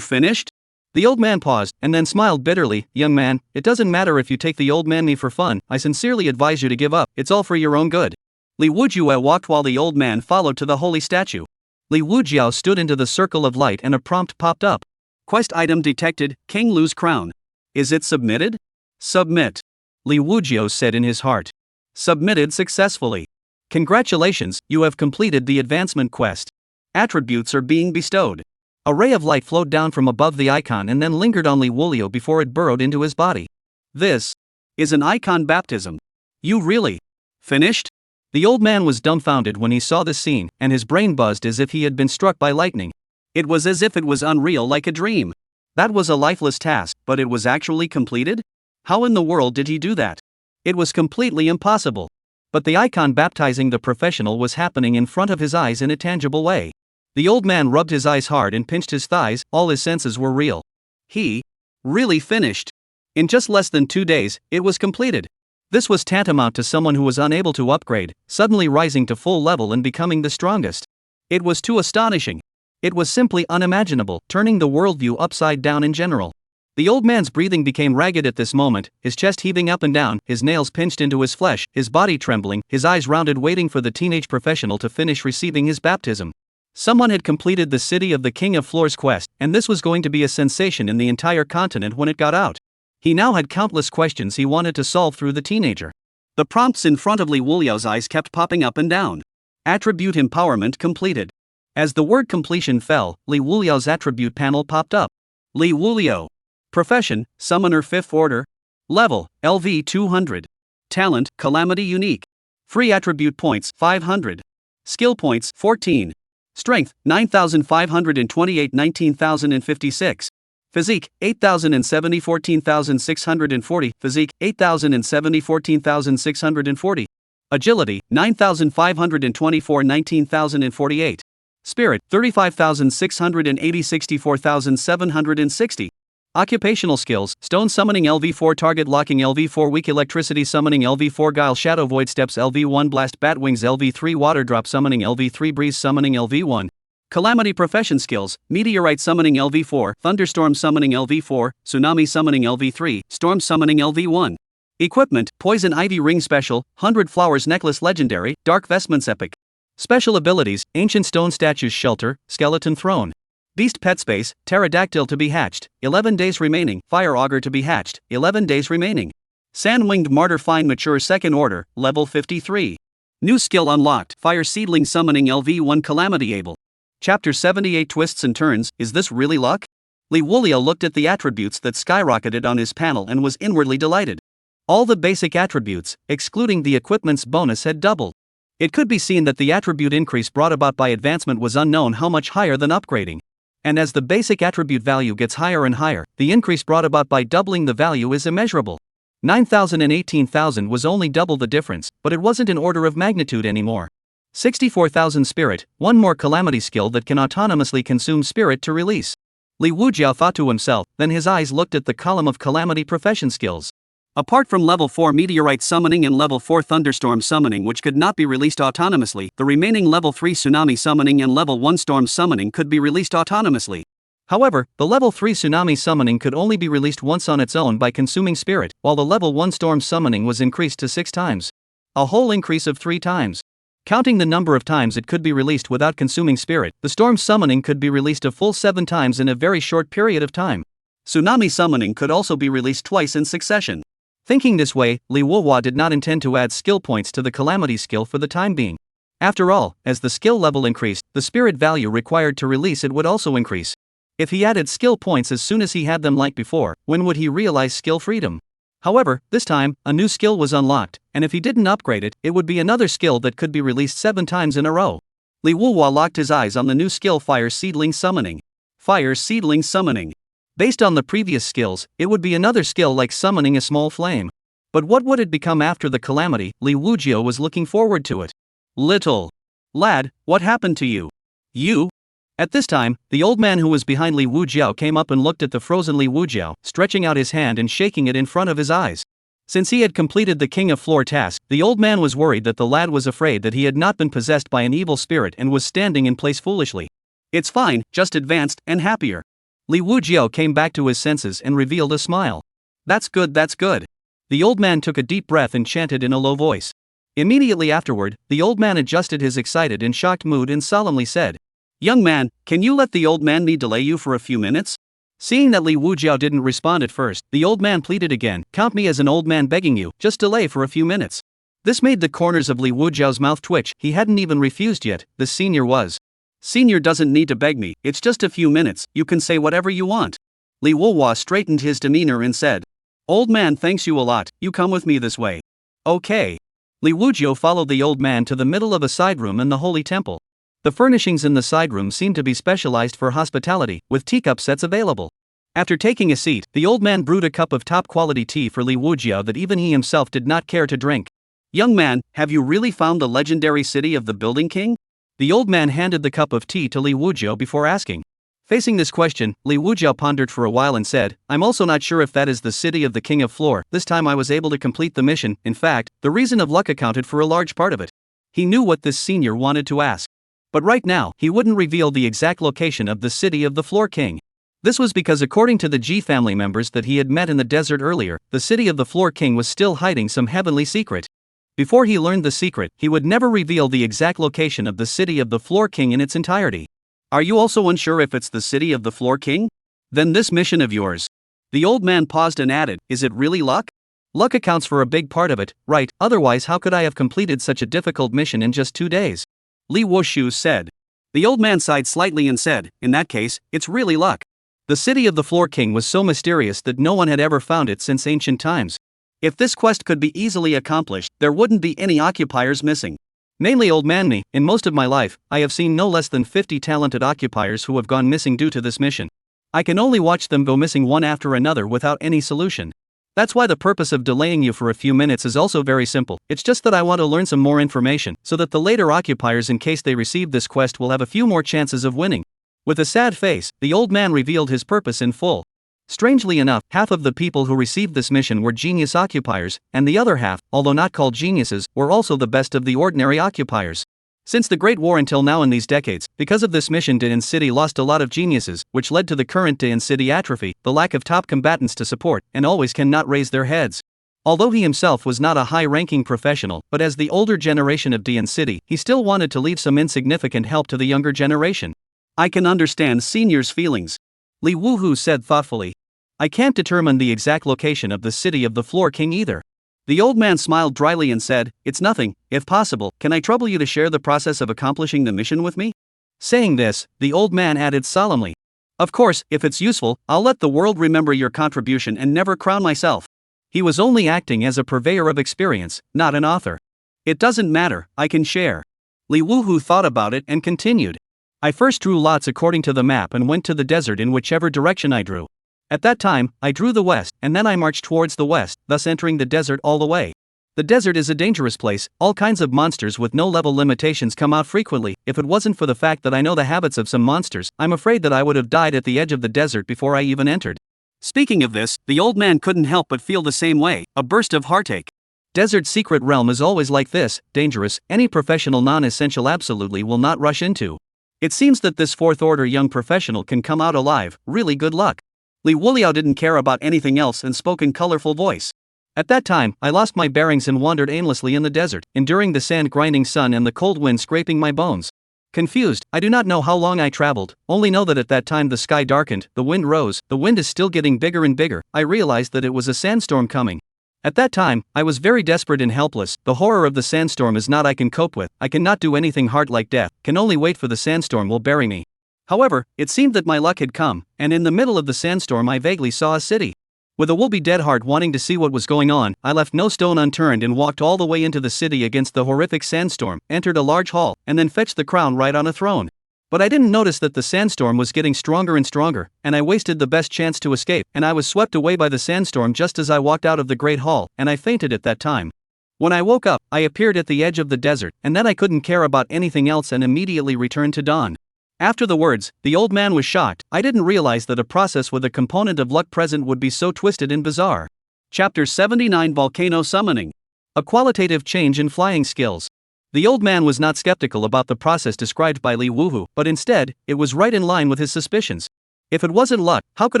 finished?" The old man paused, and then smiled bitterly. "Young man, it doesn't matter if you take the old man me for fun, I sincerely advise you to give up, it's all for your own good." Liuji walked while the old man followed to the holy statue. Liuji stood into the circle of light and a prompt popped up. Quest item detected, King Lu's crown. Is it submitted? Submit. Liuji said in his heart. Submitted successfully. Congratulations, you have completed the advancement quest. Attributes are being bestowed. A ray of light flowed down from above the icon and then lingered on Liuji before it burrowed into his body. This is an icon baptism. You really finished? The old man was dumbfounded when he saw this scene, and his brain buzzed as if he had been struck by lightning. It was as if it was unreal, like a dream. That was a lifeless task, but it was actually completed? How in the world did he do that? It was completely impossible. But the icon baptizing the professional was happening in front of his eyes in a tangible way. The old man rubbed his eyes hard and pinched his thighs, all his senses were real. He really finished. In just less than 2 days, it was completed. This was tantamount to someone who was unable to upgrade, suddenly rising to full level and becoming the strongest. It was too astonishing. It was simply unimaginable, turning the worldview upside down in general. The old man's breathing became ragged at this moment, his chest heaving up and down, his nails pinched into his flesh, his body trembling, his eyes rounded waiting for the teenage professional to finish receiving his baptism. Someone had completed the City of the King of Floors quest, and this was going to be a sensation in the entire continent when it got out. He now had countless questions he wanted to solve through the teenager. The prompts in front of Li Wuliao's eyes kept popping up and down. Attribute empowerment completed. As the word completion fell, Li Wuliao's attribute panel popped up. Li Wuliao. Profession, Summoner 5th Order. Level, LV 200. Talent, Calamity Unique. Free attribute points, 500. Skill points, 14. Strength, 9,528 19,056. Physique, 8,070 14,640. Physique, 8,070 14,640. Agility, 9,524 19,048. Spirit, 35,680 64,760. Occupational skills, Stone Summoning LV4 Target Locking LV4 Weak Electricity Summoning LV4 Guile Shadow Void Steps LV1 Blast Bat Wings LV3 Water Drop Summoning LV3 Breeze Summoning LV1 Calamity Profession Skills, Meteorite Summoning LV4 Thunderstorm Summoning LV4 Tsunami Summoning LV3 Storm Summoning LV1 Equipment, Poison Ivy Ring Special, 100 Flowers Necklace Legendary, Dark Vestments Epic. Special Abilities, Ancient Stone Statues Shelter, Skeleton Throne. Beast Pet Space, Pterodactyl to be hatched, 11 days remaining. Fire Augur to be hatched, 11 days remaining. Sand-Winged Martyr Fine Mature 2nd Order, Level 53. New skill unlocked, Fire Seedling Summoning LV1 Calamity Able. Chapter 78 Twists and Turns, is this really luck? Li Wuliao looked at the attributes that skyrocketed on his panel and was inwardly delighted. All the basic attributes, excluding the equipment's bonus, had doubled. It could be seen that the attribute increase brought about by advancement was unknown how much higher than upgrading. And as the basic attribute value gets higher and higher, the increase brought about by doubling the value is immeasurable. 9,000 and 18,000 was only double the difference, but it wasn't an order of magnitude anymore. 64,000 spirit, one more calamity skill that can autonomously consume spirit to release. Li Wujiao thought to himself, then his eyes looked at the column of calamity profession skills. Apart from level 4 meteorite summoning and level 4 thunderstorm summoning, which could not be released autonomously, the remaining level 3 tsunami summoning and level 1 storm summoning could be released autonomously. However, the level 3 tsunami summoning could only be released once on its own by consuming spirit, while the level 1 storm summoning was increased to 6 times. A whole increase of 3 times. Counting the number of times it could be released without consuming spirit, the storm summoning could be released a full 7 times in a very short period of time. Tsunami summoning could also be released twice in succession. Thinking this way, Li Wuliao did not intend to add skill points to the calamity skill for the time being. After all, as the skill level increased, the spirit value required to release it would also increase. If he added skill points as soon as he had them like before, when would he realize skill freedom? However, this time, a new skill was unlocked, and if he didn't upgrade it, it would be another skill that could be released 7 times in a row. Li Wuliao locked his eyes on the new skill Fire Seedling Summoning. Fire Seedling Summoning. Based on the previous skills, it would be another skill like summoning a small flame. But what would it become after the calamity? Li Wujiao was looking forward to it. Little lad, what happened to you? You? At this time, the old man who was behind Li Wujiao came up and looked at the frozen Li Wujiao, stretching out his hand and shaking it in front of his eyes. Since he had completed the King of Floor task, the old man was worried that the lad was afraid that he had not been possessed by an evil spirit and was standing in place foolishly. It's fine, just advanced and happier. Li Wujiao came back to his senses and revealed a smile. That's good, that's good. The old man took a deep breath and chanted in a low voice. Immediately afterward, the old man adjusted his excited and shocked mood and solemnly said, "Young man, can you let the old man delay you for a few minutes?" Seeing that Li Wujiao didn't respond at first, the old man pleaded again, "Count me as an old man begging you, just delay for a few minutes." This made the corners of Li Wujiao's mouth twitch. He hadn't even refused yet, the senior was. "Senior doesn't need to beg me, it's just a few minutes, you can say whatever you want." Li Wuliao straightened his demeanor and said, "Old man thanks you a lot, you come with me this way." Okay. Li Wujiao followed the old man to the middle of a side room in the holy temple. The furnishings in the side room seemed to be specialized for hospitality, with teacup sets available. After taking a seat, the old man brewed a cup of top-quality tea for Li Wujiao that even he himself did not care to drink. "Young man, have you really found the legendary city of the Building King?" The old man handed the cup of tea to Li Wujiao before asking. Facing this question, Li Wujiao pondered for a while and said, "I'm also not sure if that is the city of the King of Floor. This time I was able to complete the mission. In fact, the reason of luck accounted for a large part of it." He knew what this senior wanted to ask. But right now, he wouldn't reveal the exact location of the city of the Floor King. This was because according to the G family members that he had met in the desert earlier, the city of the Floor King was still hiding some heavenly secret. Before he learned the secret, he would never reveal the exact location of the city of the Floor King in its entirety. Are you also unsure if it's the city of the Floor King? Then this mission of yours. The old man paused and added, is it really luck? Luck accounts for a big part of it, right? Otherwise how could I have completed such a difficult mission in just 2 days? Liuji said. The old man sighed slightly and said, in that case, it's really luck. The city of the Floor King was so mysterious that no one had ever found it since ancient times. If this quest could be easily accomplished, there wouldn't be any occupiers missing. Mainly old man me, in most of my life, I have seen no less than 50 talented occupiers who have gone missing due to this mission. I can only watch them go missing one after another without any solution. That's why the purpose of delaying you for a few minutes is also very simple. It's just that I want to learn some more information, so that the later occupiers, in case they receive this quest, will have a few more chances of winning. With a sad face, the old man revealed his purpose in full. Strangely enough, half of the people who received this mission were genius occupiers, and the other half, although not called geniuses, were also the best of the ordinary occupiers. Since the Great War until now in these decades, because of this mission Dayan City lost a lot of geniuses, which led to the current Dayan City atrophy, the lack of top combatants to support, and always cannot raise their heads. Although he himself was not a high-ranking professional, but as the older generation of Dayan City, he still wanted to leave some insignificant help to the younger generation. I can understand seniors' feelings. Liuji said thoughtfully. I can't determine the exact location of the city of the Floor King either. The old man smiled dryly and said, it's nothing. If possible, can I trouble you to share the process of accomplishing the mission with me? Saying this, the old man added solemnly. Of course, if it's useful, I'll let the world remember your contribution and never crown myself. He was only acting as a purveyor of experience, not an author. It doesn't matter, I can share. Liuji thought about it and continued. I first drew lots according to the map and went to the desert in whichever direction I drew. At that time, I drew the west, and then I marched towards the west, thus entering the desert all the way. The desert is a dangerous place, all kinds of monsters with no level limitations come out frequently. If it wasn't for the fact that I know the habits of some monsters, I'm afraid that I would have died at the edge of the desert before I even entered. Speaking of this, the old man couldn't help but feel the same way, a burst of heartache. Desert secret realm is always like this, dangerous, any professional non-essential absolutely will not rush into. It seems that this fourth order young professional can come out alive, really good luck. Liuji didn't care about anything else and spoke in colorful voice. At that time, I lost my bearings and wandered aimlessly in the desert, enduring the sand-grinding sun and the cold wind scraping my bones. Confused, I do not know how long I traveled, only know that at that time the sky darkened, the wind rose, the wind is still getting bigger and bigger. I realized that it was a sandstorm coming. At that time, I was very desperate and helpless. The horror of the sandstorm is not I can cope with. I cannot do anything hard like death, can only wait for the sandstorm will bury me. However, it seemed that my luck had come, and in the middle of the sandstorm I vaguely saw a city. With a would-be-dead heart wanting to see what was going on, I left no stone unturned and walked all the way into the city against the horrific sandstorm, entered a large hall, and then fetched the crown right on a throne. But I didn't notice that the sandstorm was getting stronger and stronger, and I wasted the best chance to escape, and I was swept away by the sandstorm just as I walked out of the great hall, and I fainted at that time. When I woke up, I appeared at the edge of the desert, and then I couldn't care about anything else and immediately returned to dawn. After the words, the old man was shocked. I didn't realize that a process with a component of luck present would be so twisted and bizarre. Chapter 79 Volcano Summoning. A qualitative change in flying skills. The old man was not skeptical about the process described by Liuji, but instead, it was right in line with his suspicions. If it wasn't luck, how could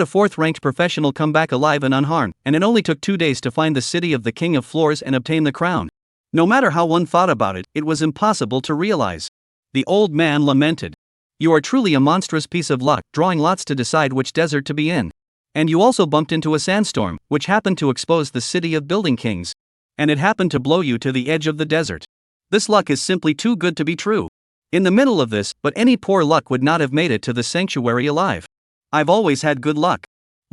a fourth-ranked professional come back alive and unharmed, and it only took 2 days to find the city of the King of Floors and obtain the crown? No matter how one thought about it, it was impossible to realize. The old man lamented. You are truly a monstrous piece of luck, drawing lots to decide which desert to be in. And you also bumped into a sandstorm, which happened to expose the city of Building Kings. And it happened to blow you to the edge of the desert. This luck is simply too good to be true. In the middle of this, but any poor luck would not have made it to the sanctuary alive. I've always had good luck.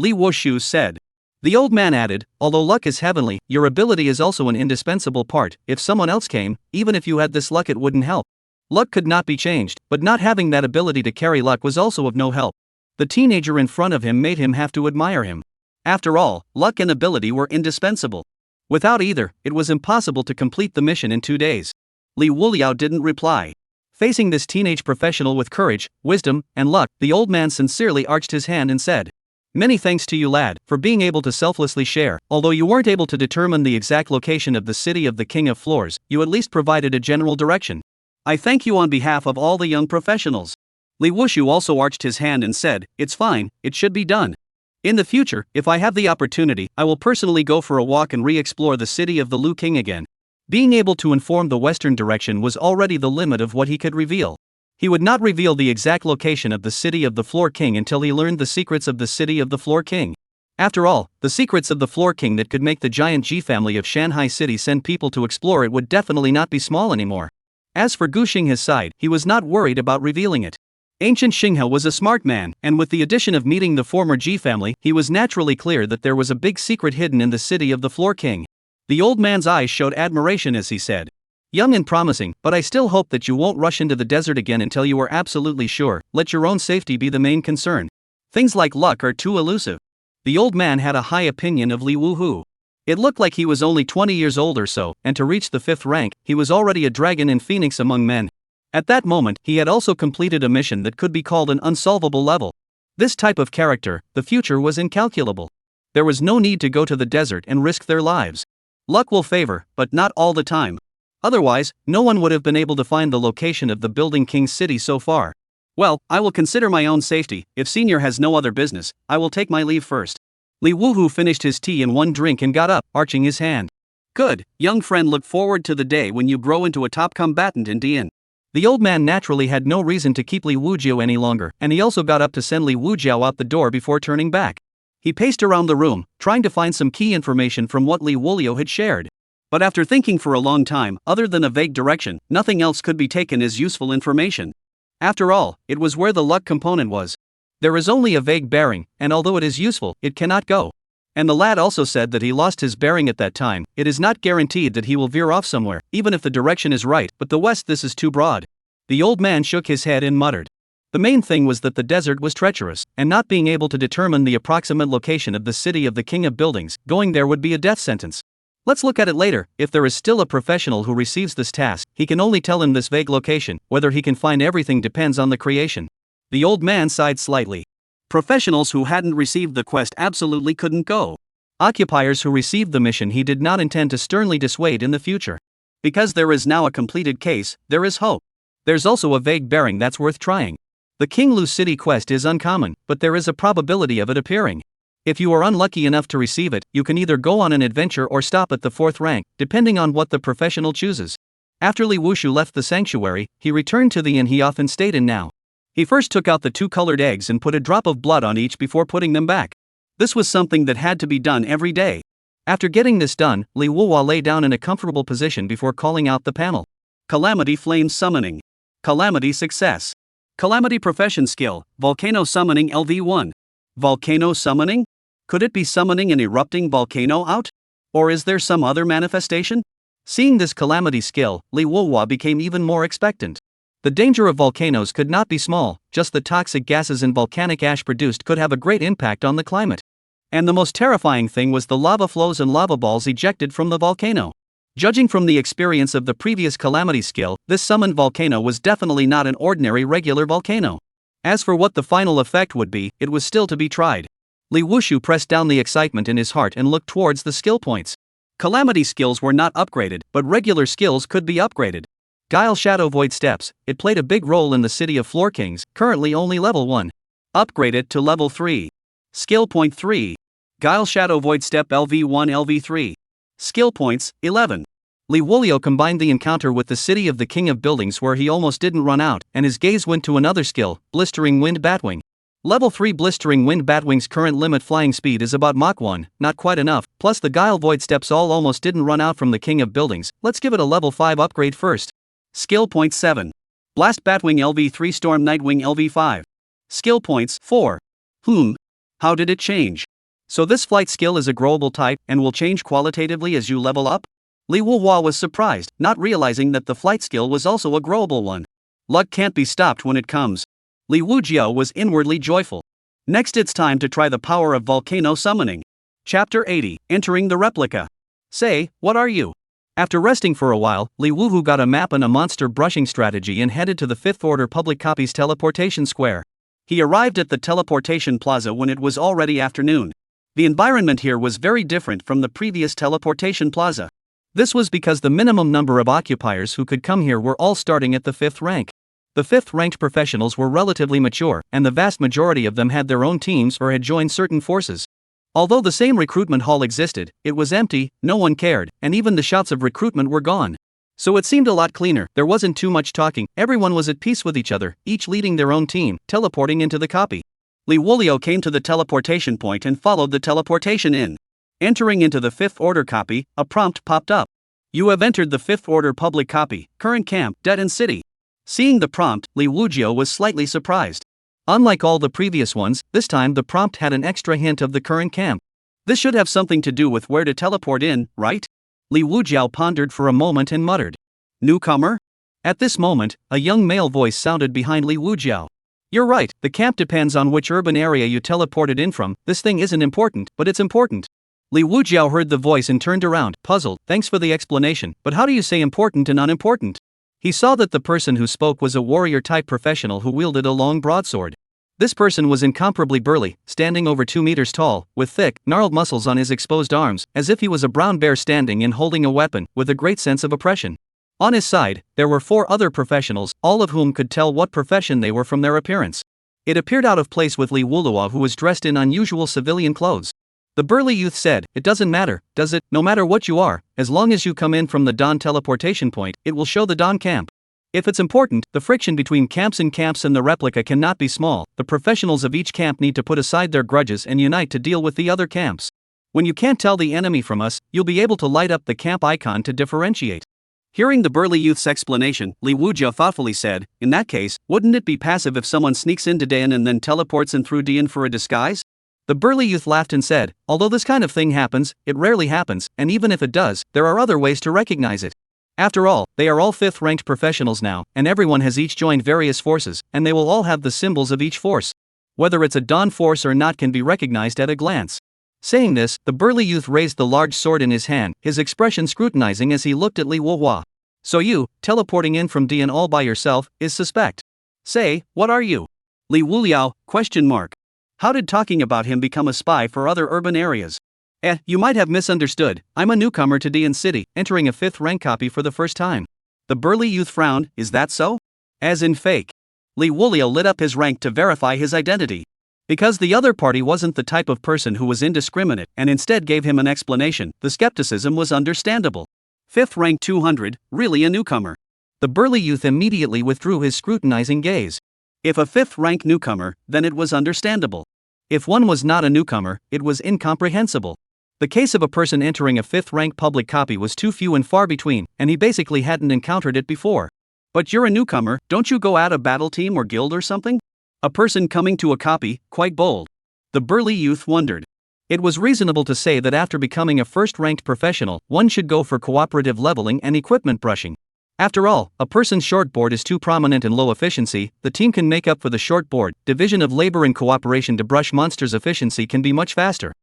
Liuji said. The old man added, although luck is heavenly, your ability is also an indispensable part. If someone else came, even if you had this luck, it wouldn't help. Luck could not be changed, but not having that ability to carry luck was also of no help. The teenager in front of him made him have to admire him. After all, luck and ability were indispensable. Without either, it was impossible to complete the mission in 2 days. Liuji didn't reply. Facing this teenage professional with courage, wisdom, and luck, the old man sincerely arched his hand and said, Many thanks to you, lad, for being able to selflessly share. Although you weren't able to determine the exact location of the city of the King of Floors, you at least provided a general direction. I thank you on behalf of all the young professionals. Liuji also arched his hand and said, It's fine, it should be done. In the future, if I have the opportunity, I will personally go for a walk and re-explore the city of the Lu King again. Being able to inform the western direction was already the limit of what he could reveal. He would not reveal the exact location of the city of the Floor King until he learned the secrets of the city of the Floor King. After all, the secrets of the Floor King that could make the giant G family of Shanghai City send people to explore it would definitely not be small anymore. As for Guxing his side, he was not worried about revealing it. Ancient Xinghe was a smart man, and with the addition of meeting the former G family, he was naturally clear that there was a big secret hidden in the city of the Floor King. The old man's eyes showed admiration as he said, "Young and promising, but I still hope that you won't rush into the desert again until you are absolutely sure. Let your own safety be the main concern. Things like luck are too elusive." The old man had a high opinion of Li Wuhu. It looked like he was only 20 years old or so, and to reach the 5th rank, he was already a dragon and phoenix among men. At that moment, he had also completed a mission that could be called an unsolvable level. This type of character, the future was incalculable. There was no need to go to the desert and risk their lives. Luck will favor, but not all the time. Otherwise, no one would have been able to find the location of the Building King's city so far. Well, I will consider my own safety. If Senior has no other business, I will take my leave first. Li Wuhu finished his tea in one drink and got up, arching his hand. Good, young friend, look forward to the day when you grow into a top combatant in Dian. The old man naturally had no reason to keep Li Wujiao any longer, and he also got up to send Li Wujiao out the door before turning back. He paced around the room, trying to find some key information from what Li Wuliao had shared. But after thinking for a long time, other than a vague direction, nothing else could be taken as useful information. After all, it was where the luck component was. There is only a vague bearing, and although it is useful, it cannot go. And the lad also said that he lost his bearing at that time. It is not guaranteed that he will veer off somewhere, even if the direction is right, but the west, this is too broad. The old man shook his head and muttered. The main thing was that the desert was treacherous, and not being able to determine the approximate location of the city of the King of Buildings, going there would be a death sentence. Let's look at it later. If there is still a professional who receives this task, he can only tell him this vague location. Whether he can find everything depends on the creation. The old man sighed slightly. Professionals who hadn't received the quest absolutely couldn't go. Occupiers who received the mission he did not intend to sternly dissuade in the future. Because there is now a completed case, there is hope. There's also a vague bearing that's worth trying. The King Lu City quest is uncommon, but there is a probability of it appearing. If you are unlucky enough to receive it, you can either go on an adventure or stop at the 4th rank, depending on what the professional chooses. After Li Wushu left the sanctuary, he returned to the inn he often stayed in now. He first took out the 2 colored eggs and put a drop of blood on each before putting them back. This was something that had to be done every day. After getting this done, Li Wuhua lay down in a comfortable position before calling out the panel. Calamity Flame Summoning. Calamity Success. Calamity Profession Skill, Volcano Summoning LV1. Volcano Summoning? Could it be summoning an erupting volcano out? Or is there some other manifestation? Seeing this calamity skill, Li Wuhua became even more expectant. The danger of volcanoes could not be small, just the toxic gases and volcanic ash produced could have a great impact on the climate. And the most terrifying thing was the lava flows and lava balls ejected from the volcano. Judging from the experience of the previous calamity skill, this summoned volcano was definitely not an ordinary regular volcano. As for what the final effect would be, it was still to be tried. Li Wushu pressed down the excitement in his heart and looked towards the skill points. Calamity skills were not upgraded, but regular skills could be upgraded. Guile Shadow Void Steps, it played a big role in the city of Floor Kings, currently only level 1. Upgrade it to level 3. Skill point 3. Guile Shadow Void Step LV1 LV3. Skill points, 11. Li Wuliao combined the encounter with the city of the King of Buildings where he almost didn't run out, and his gaze went to another skill, Blistering Wind Batwing. Level 3 Blistering Wind Batwing's current limit flying speed is about Mach 1, not quite enough, plus the Guile Void Steps all almost didn't run out from the King of Buildings. Let's give it a level 5 upgrade first. Skill point 7. Blast Batwing LV3 Storm Nightwing LV5. Skill points, 4. How did it change? So this flight skill is a growable type, and will change qualitatively as you level up? Li Wuhua was surprised, not realizing that the flight skill was also a growable one. Luck can't be stopped when it comes. Li Wujiao was inwardly joyful. Next it's time to try the power of volcano summoning. Chapter 80, Entering the Replica. Say, what are you? After resting for a while, Li Wuhu got a map and a monster brushing strategy and headed to the 5th Order Public Copies Teleportation Square. He arrived at the teleportation plaza when it was already afternoon. The environment here was very different from the previous teleportation plaza. This was because the minimum number of occupiers who could come here were all starting at the 5th rank. The 5th ranked professionals were relatively mature, and the vast majority of them had their own teams or had joined certain forces. Although the same recruitment hall existed, it was empty, no one cared, and even the shouts of recruitment were gone. So it seemed a lot cleaner, there wasn't too much talking, everyone was at peace with each other, each leading their own team, teleporting into the copy. Liuji came to the teleportation point and followed the teleportation in. Entering into the Fifth Order copy, a prompt popped up. You have entered the Fifth Order public copy, current camp, Dead End City. Seeing the prompt, Liuji was slightly surprised. Unlike all the previous ones, this time the prompt had an extra hint of the current camp. This should have something to do with where to teleport in, right? Liuji pondered for a moment and muttered. Newcomer? At this moment, a young male voice sounded behind Liuji. You're right, the camp depends on which urban area you teleported in from, this thing isn't important, but it's important. Liuji heard the voice and turned around, puzzled. Thanks for the explanation, but how do you say important and unimportant? He saw that the person who spoke was a warrior-type professional who wielded a long broadsword. This person was incomparably burly, standing over 2 meters tall, with thick, gnarled muscles on his exposed arms, as if he was a brown bear standing and holding a weapon, with a great sense of oppression. On his side, there were 4 other professionals, all of whom could tell what profession they were from their appearance. It appeared out of place with Liuji, who was dressed in unusual civilian clothes. The burly youth said, It doesn't matter, does it? No matter what you are, as long as you come in from the Dawn teleportation point, it will show the Dawn camp. If it's important, the friction between camps and the replica cannot be small. The professionals of each camp need to put aside their grudges and unite to deal with the other camps. When you can't tell the enemy from us, you'll be able to light up the camp icon to differentiate. Hearing the burly youth's explanation, Liuji thoughtfully said, In that case, wouldn't it be passive if someone sneaks into Dayan and then teleports in through Dayan for a disguise? The burly youth laughed and said, Although this kind of thing happens, it rarely happens, and even if it does, there are other ways to recognize it. After all, they are all 5th ranked professionals now, and everyone has each joined various forces, and they will all have the symbols of each force. Whether it's a Dawn force or not can be recognized at a glance. Saying this, the burly youth raised the large sword in his hand, his expression scrutinizing as he looked at Liuji. So you, teleporting in from Dayan all by yourself, is suspect. Say, what are you? Liuji? How did talking about him become a spy for other urban areas? You might have misunderstood, I'm a newcomer to Dayan City, entering a 5th rank copy for the first time. The burly youth frowned, is that so? As in fake. Liuji lit up his rank to verify his identity. Because the other party wasn't the type of person who was indiscriminate and instead gave him an explanation, the skepticism was understandable. 5th rank 200, really a newcomer. The burly youth immediately withdrew his scrutinizing gaze. If a 5th rank newcomer, then it was understandable. If one was not a newcomer, it was incomprehensible. The case of a person entering a 5th rank public copy was too few and far between, and he basically hadn't encountered it before. But you're a newcomer, don't you go out a battle team or guild or something? A person coming to a copy, quite bold. The burly youth wondered. It was reasonable to say that after becoming a 1st ranked professional, one should go for cooperative leveling and equipment brushing. After all, a person's shortboard is too prominent and low efficiency, the team can make up for the shortboard, division of labor and cooperation to brush monsters' efficiency can be much faster.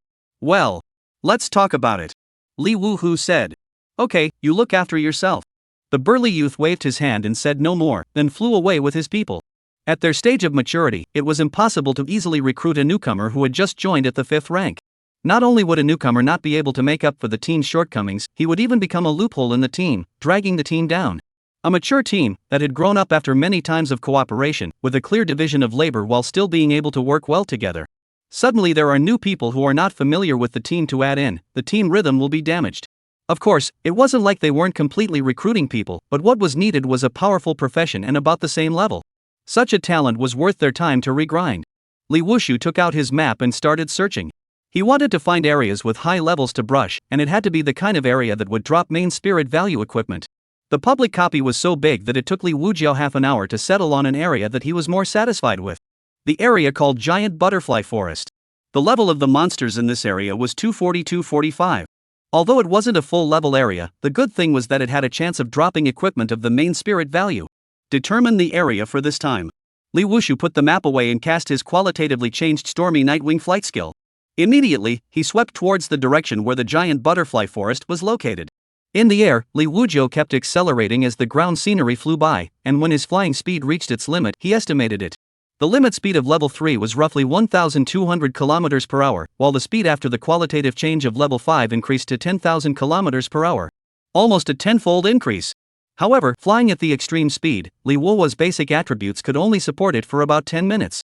Well, let's talk about it. Liuji said. Okay, you look after yourself. The burly youth waved his hand and said no more, then flew away with his people. At their stage of maturity, it was impossible to easily recruit a newcomer who had just joined at the 5th rank. Not only would a newcomer not be able to make up for the team's shortcomings, he would even become a loophole in the team, dragging the team down. A mature team, that had grown up after many times of cooperation, with a clear division of labor while still being able to work well together. Suddenly there are new people who are not familiar with the team to add in, the team rhythm will be damaged. Of course, it wasn't like they weren't completely recruiting people, but what was needed was a powerful profession and about the same level. Such a talent was worth their time to regrind. Liuji took out his map and started searching. He wanted to find areas with high levels to brush, and it had to be the kind of area that would drop main spirit value equipment. The public copy was so big that it took Liuji half an hour to settle on an area that he was more satisfied with. The area called Giant Butterfly Forest. The level of the monsters in this area was 240-245. Although it wasn't a full level area, the good thing was that it had a chance of dropping equipment of the main spirit value. Determine the area for this time. Liuji put the map away and cast his qualitatively changed Stormy Nightwing flight skill. Immediately, he swept towards the direction where the Giant Butterfly Forest was located. In the air, Liuji kept accelerating as the ground scenery flew by, and when his flying speed reached its limit, he estimated it. The limit speed of level 3 was roughly 1,200 km per hour, while the speed after the qualitative change of level 5 increased to 10,000 km per hour. Almost a tenfold increase. However, flying at the extreme speed, Liuji's basic attributes could only support it for about 10 minutes.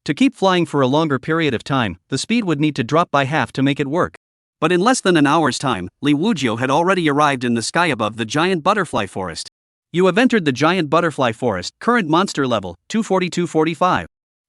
To keep flying for a longer period of time, the speed would need to drop by half to make it work. But in less than an hour's time, Liuji had already arrived in the sky above the giant butterfly forest. You have entered the giant butterfly forest, current monster level, 242-45.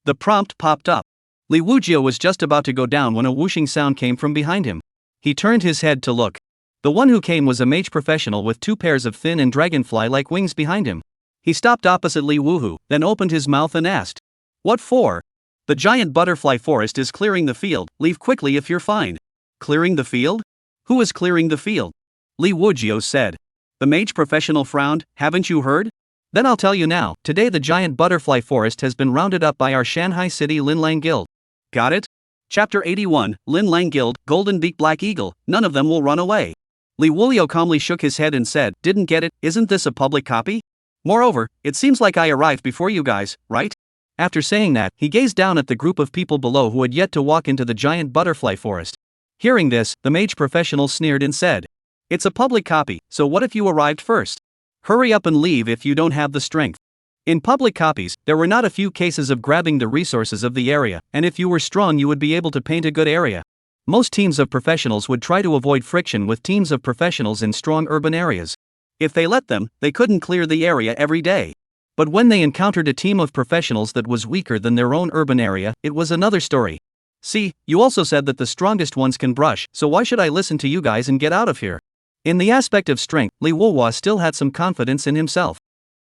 The prompt popped up. Liuji was just about to go down when a whooshing sound came from behind him. He turned his head to look. The one who came was a mage professional with 2 pairs of thin and dragonfly-like wings behind him. He stopped opposite Liuji, then opened his mouth and asked, "What for?" "The giant butterfly forest is clearing the field, leave quickly if you're fine." "Clearing the field? Who is clearing the field?" Liuji said. The mage professional frowned. "Haven't you heard? Then I'll tell you now. Today the giant butterfly forest has been rounded up by our Shanghai City Linlang Guild." "Got it?" Chapter 81, Linlang Guild, Golden Beak Black Eagle, none of them will run away. Liuji calmly shook his head and said, "Didn't get it, isn't this a public copy? Moreover, it seems like I arrived before you guys, right?" After saying that, he gazed down at the group of people below who had yet to walk into the giant butterfly forest. Hearing this, the mage professional sneered and said, "It's a public copy, so what if you arrived first? Hurry up and leave if you don't have the strength." In public copies, there were not a few cases of grabbing the resources of the area, and if you were strong you would be able to paint a good area. Most teams of professionals would try to avoid friction with teams of professionals in strong urban areas. If they let them, they couldn't clear the area every day. But when they encountered a team of professionals that was weaker than their own urban area, it was another story. "See, you also said that the strongest ones can brush, so why should I listen to you guys and get out of here?" In the aspect of strength, Liuji still had some confidence in himself.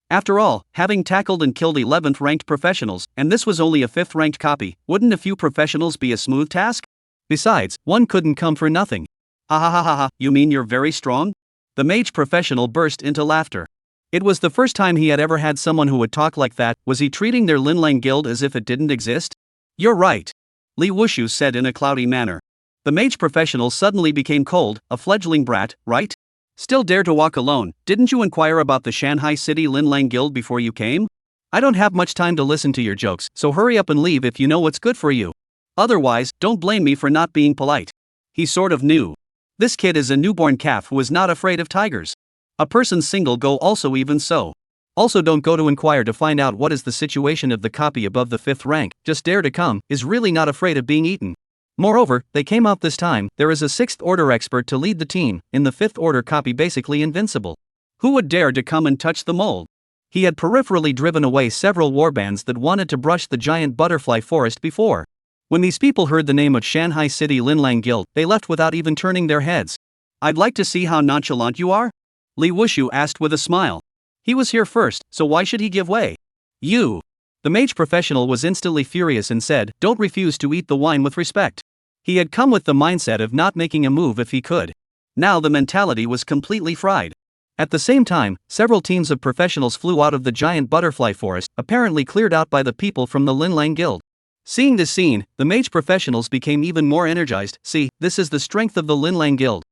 After all, having tackled and killed 11th ranked professionals, and this was only a 5th ranked copy, wouldn't a few professionals be a smooth task? Besides, one couldn't come for nothing. "Ha, you mean you're very strong?" The mage professional burst into laughter. It was the first time he had ever had someone who would talk like that. Was he treating their Linlang Guild as if it didn't exist? "You're right," Liuji said in a cloudy manner. The mage professional suddenly became cold. "A fledgling brat, right? Still dare to walk alone. Didn't you inquire about the Shanghai City Linlang Guild before you came? I don't have much time to listen to your jokes, so hurry up and leave if you know what's good for you. Otherwise, don't blame me for not being polite." He sort of knew. This kid is a newborn calf who is not afraid of tigers. A person's single go also even so. Also don't go to inquire to find out what is the situation of the copy above the 5th rank, just dare to come, is really not afraid of being eaten. Moreover, they came out this time. There is a 6th order expert to lead the team, in the 5th order copy basically invincible. Who would dare to come and touch the mold? He had peripherally driven away several warbands that wanted to brush the giant butterfly forest before. When these people heard the name of Shanghai City Linlang Guild, they left without even turning their heads. "I'd like to see how nonchalant you are?" Liuji asked with a smile. He was here first, so why should he give way? "You." The mage professional was instantly furious and said, "Don't refuse to eat the wine with respect." He had come with the mindset of not making a move if he could. Now the mentality was completely fried. At the same time, several teams of professionals flew out of the giant butterfly forest, apparently cleared out by the people from the Linlang Guild. Seeing this scene, the mage professionals became even more energized. "See, this is the strength of the Linlang Guild.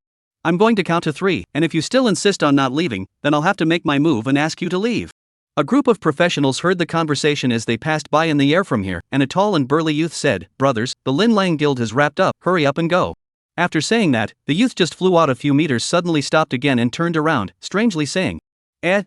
I'm going to count to 3, and if you still insist on not leaving, then I'll have to make my move and ask you to leave." A group of professionals heard the conversation as they passed by in the air from here, and a tall and burly youth said, "Brothers, the Linlang Guild has wrapped up, hurry up and go." After saying that, the youth just flew out a few meters, suddenly stopped again and turned around, strangely saying,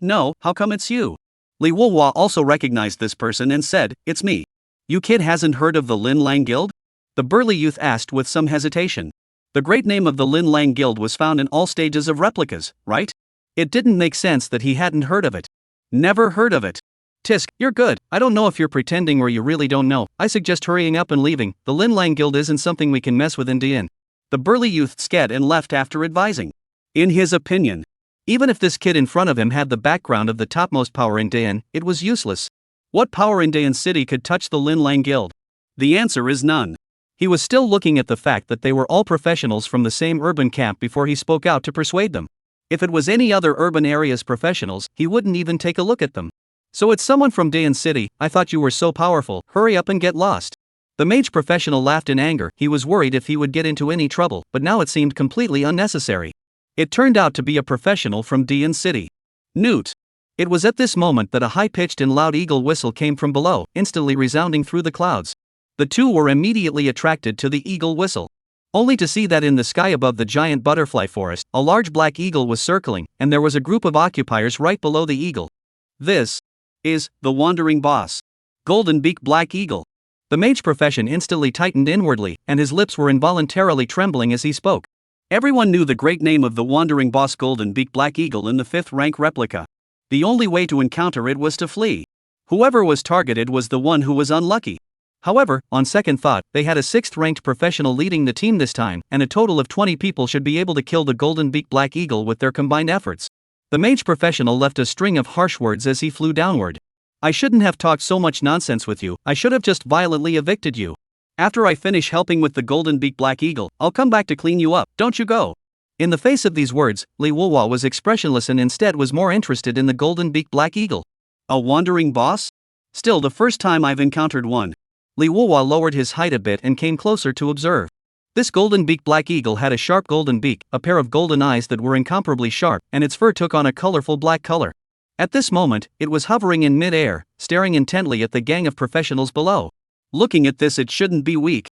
No, how come it's you?" Liuji also recognized this person and said, "It's me. You kid hasn't heard of the Linlang Guild?" The burly youth asked with some hesitation. The great name of the Linlang Guild was found in all stages of replicas, right? It didn't make sense that he hadn't heard of it. "Never heard of it." "Tisk, you're good. I don't know if you're pretending or you really don't know. I suggest hurrying up and leaving. The Linlang Guild isn't something we can mess with in Dian." The burly youth sked and left after advising. In his opinion, even if this kid in front of him had the background of the topmost power in Dian, it was useless. What power in Dian City could touch the Linlang Guild? The answer is none. He was still looking at the fact that they were all professionals from the same urban camp before he spoke out to persuade them. If it was any other urban area's professionals, he wouldn't even take a look at them. "So it's someone from Dian City. I thought you were so powerful. Hurry up and get lost." The mage professional laughed in anger. He was worried if he would get into any trouble, but now it seemed completely unnecessary. It turned out to be a professional from Dian City. Newt. It was at this moment that a high-pitched and loud eagle whistle came from below, instantly resounding through the clouds. The two were immediately attracted to the eagle whistle, only to see that in the sky above the giant butterfly forest, a large black eagle was circling, and there was a group of occupiers right below the eagle. "This is the wandering boss, Golden Beak Black Eagle." The mage profession instantly tightened inwardly, and his lips were involuntarily trembling as he spoke. Everyone knew the great name of the wandering boss Golden Beak Black Eagle in the 5th rank replica. The only way to encounter it was to flee. Whoever was targeted was the one who was unlucky. However, on second thought, they had a 6th ranked professional leading the team this time, and a total of 20 people should be able to kill the Golden Beak Black Eagle with their combined efforts. The mage professional left a string of harsh words as he flew downward. I shouldn't have talked so much nonsense with you, I should have just violently evicted you. After I finish helping with the Golden Beak Black Eagle, I'll come back to clean you up, don't you go. In the face of these words, Liuji was expressionless and instead was more interested in the Golden Beak Black Eagle. A wandering boss? Still the first time I've encountered one. Liuji lowered his height a bit and came closer to observe. This Golden Beak Black Eagle had a sharp golden beak, a pair of golden eyes that were incomparably sharp, and its fur took on a colorful black color. At this moment, it was hovering in mid-air, staring intently at the gang of professionals below. Looking at this, it shouldn't be weak.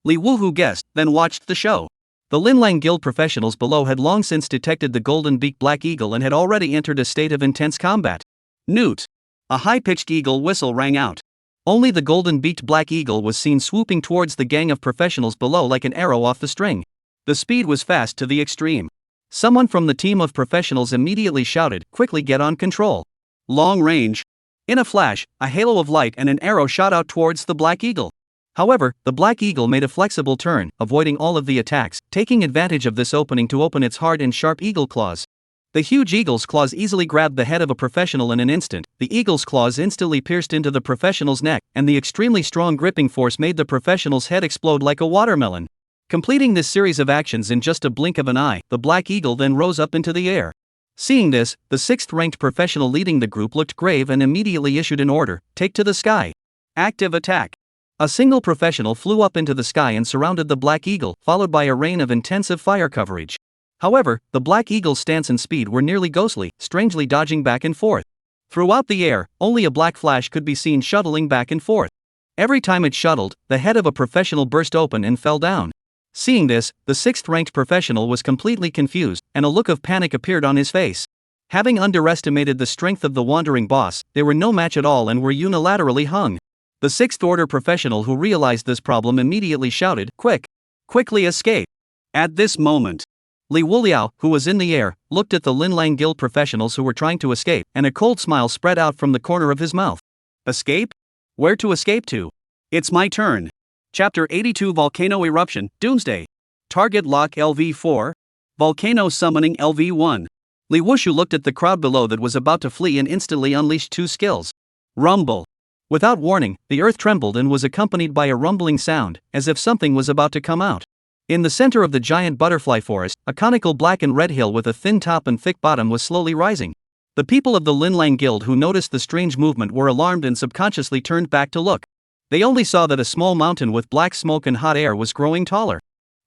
Liuji guessed, then watched the show. The Linlang Guild professionals below had long since detected the Golden Beak Black Eagle and had already entered a state of intense combat. Newt! A high-pitched eagle whistle rang out. Only the golden-beaked black eagle was seen swooping towards the gang of professionals below like an arrow off the string. The speed was fast to the extreme. Someone from the team of professionals immediately shouted, "Quickly get on control." Long range. In a flash, a halo of light and an arrow shot out towards the black eagle. However, the black eagle made a flexible turn, avoiding all of the attacks, taking advantage of this opening to open its hard and sharp eagle claws. The huge eagle's claws easily grabbed the head of a professional in an instant. The eagle's claws instantly pierced into the professional's neck, and the extremely strong gripping force made the professional's head explode like a watermelon. Completing this series of actions in just a blink of an eye, the black eagle then rose up into the air. Seeing this, the 6th ranked professional leading the group looked grave and immediately issued an order: "Take to the sky. Active attack." A single professional flew up into the sky and surrounded the black eagle, followed by a rain of intensive fire coverage. However, the black eagle's stance and speed were nearly ghostly, strangely dodging back and forth. Throughout the air, only a black flash could be seen shuttling back and forth. Every time it shuttled, the head of a professional burst open and fell down. Seeing this, the 6th ranked professional was completely confused, and a look of panic appeared on his face. Having underestimated the strength of the wandering boss, they were no match at all and were unilaterally hung. The 6th order professional who realized this problem immediately shouted, "Quick! Quickly escape!" At this moment, Liuji, who was in the air, looked at the Linlang Guild professionals who were trying to escape, and a cold smile spread out from the corner of his mouth. Escape? Where to escape to? It's my turn. Chapter 82 Volcano Eruption, Doomsday. Target lock LV4. Volcano summoning LV1. Liuji looked at the crowd below that was about to flee and instantly unleashed 2 skills. Rumble. Without warning, the earth trembled and was accompanied by a rumbling sound, as if something was about to come out. In the center of the giant butterfly forest, a conical black and red hill with a thin top and thick bottom was slowly rising. The people of the Linlang Guild who noticed the strange movement were alarmed and subconsciously turned back to look. They only saw that a small mountain with black smoke and hot air was growing taller.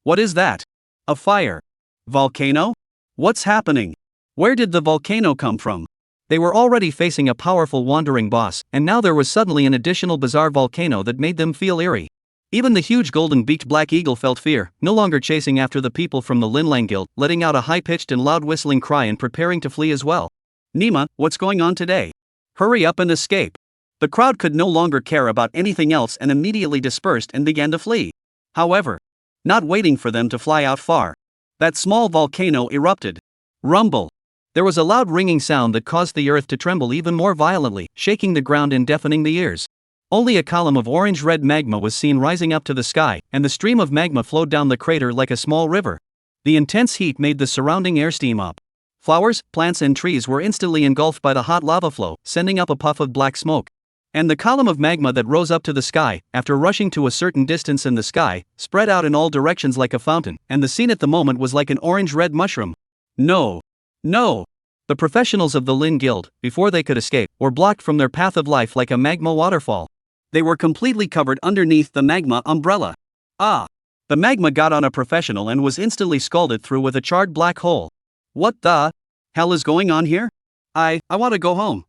What is that? A fire? Volcano? What's happening? Where did the volcano come from? They were already facing a powerful wandering boss, and now there was suddenly an additional bizarre volcano that made them feel eerie. Even the huge golden-beaked black eagle felt fear, no longer chasing after the people from the Linlang Guild, letting out a high-pitched and loud whistling cry and preparing to flee as well. Nima, what's going on today? Hurry up and escape. The crowd could no longer care about anything else and immediately dispersed and began to flee. However, not waiting for them to fly out far, that small volcano erupted. Rumble. There was a loud ringing sound that caused the earth to tremble even more violently, shaking the ground and deafening the ears. Only a column of orange-red magma was seen rising up to the sky, and the stream of magma flowed down the crater like a small river. The intense heat made the surrounding air steam up. Flowers, plants and trees were instantly engulfed by the hot lava flow, sending up a puff of black smoke. And the column of magma that rose up to the sky, after rushing to a certain distance in the sky, spread out in all directions like a fountain, and the scene at the moment was like an orange-red mushroom. No! No! The professionals of the Lin Guild, before they could escape, were blocked from their path of life like a magma waterfall. They were completely covered underneath the magma umbrella. Ah! The magma got on a professional and was instantly scalded through with a charred black hole. What the hell is going on here? I want to go home.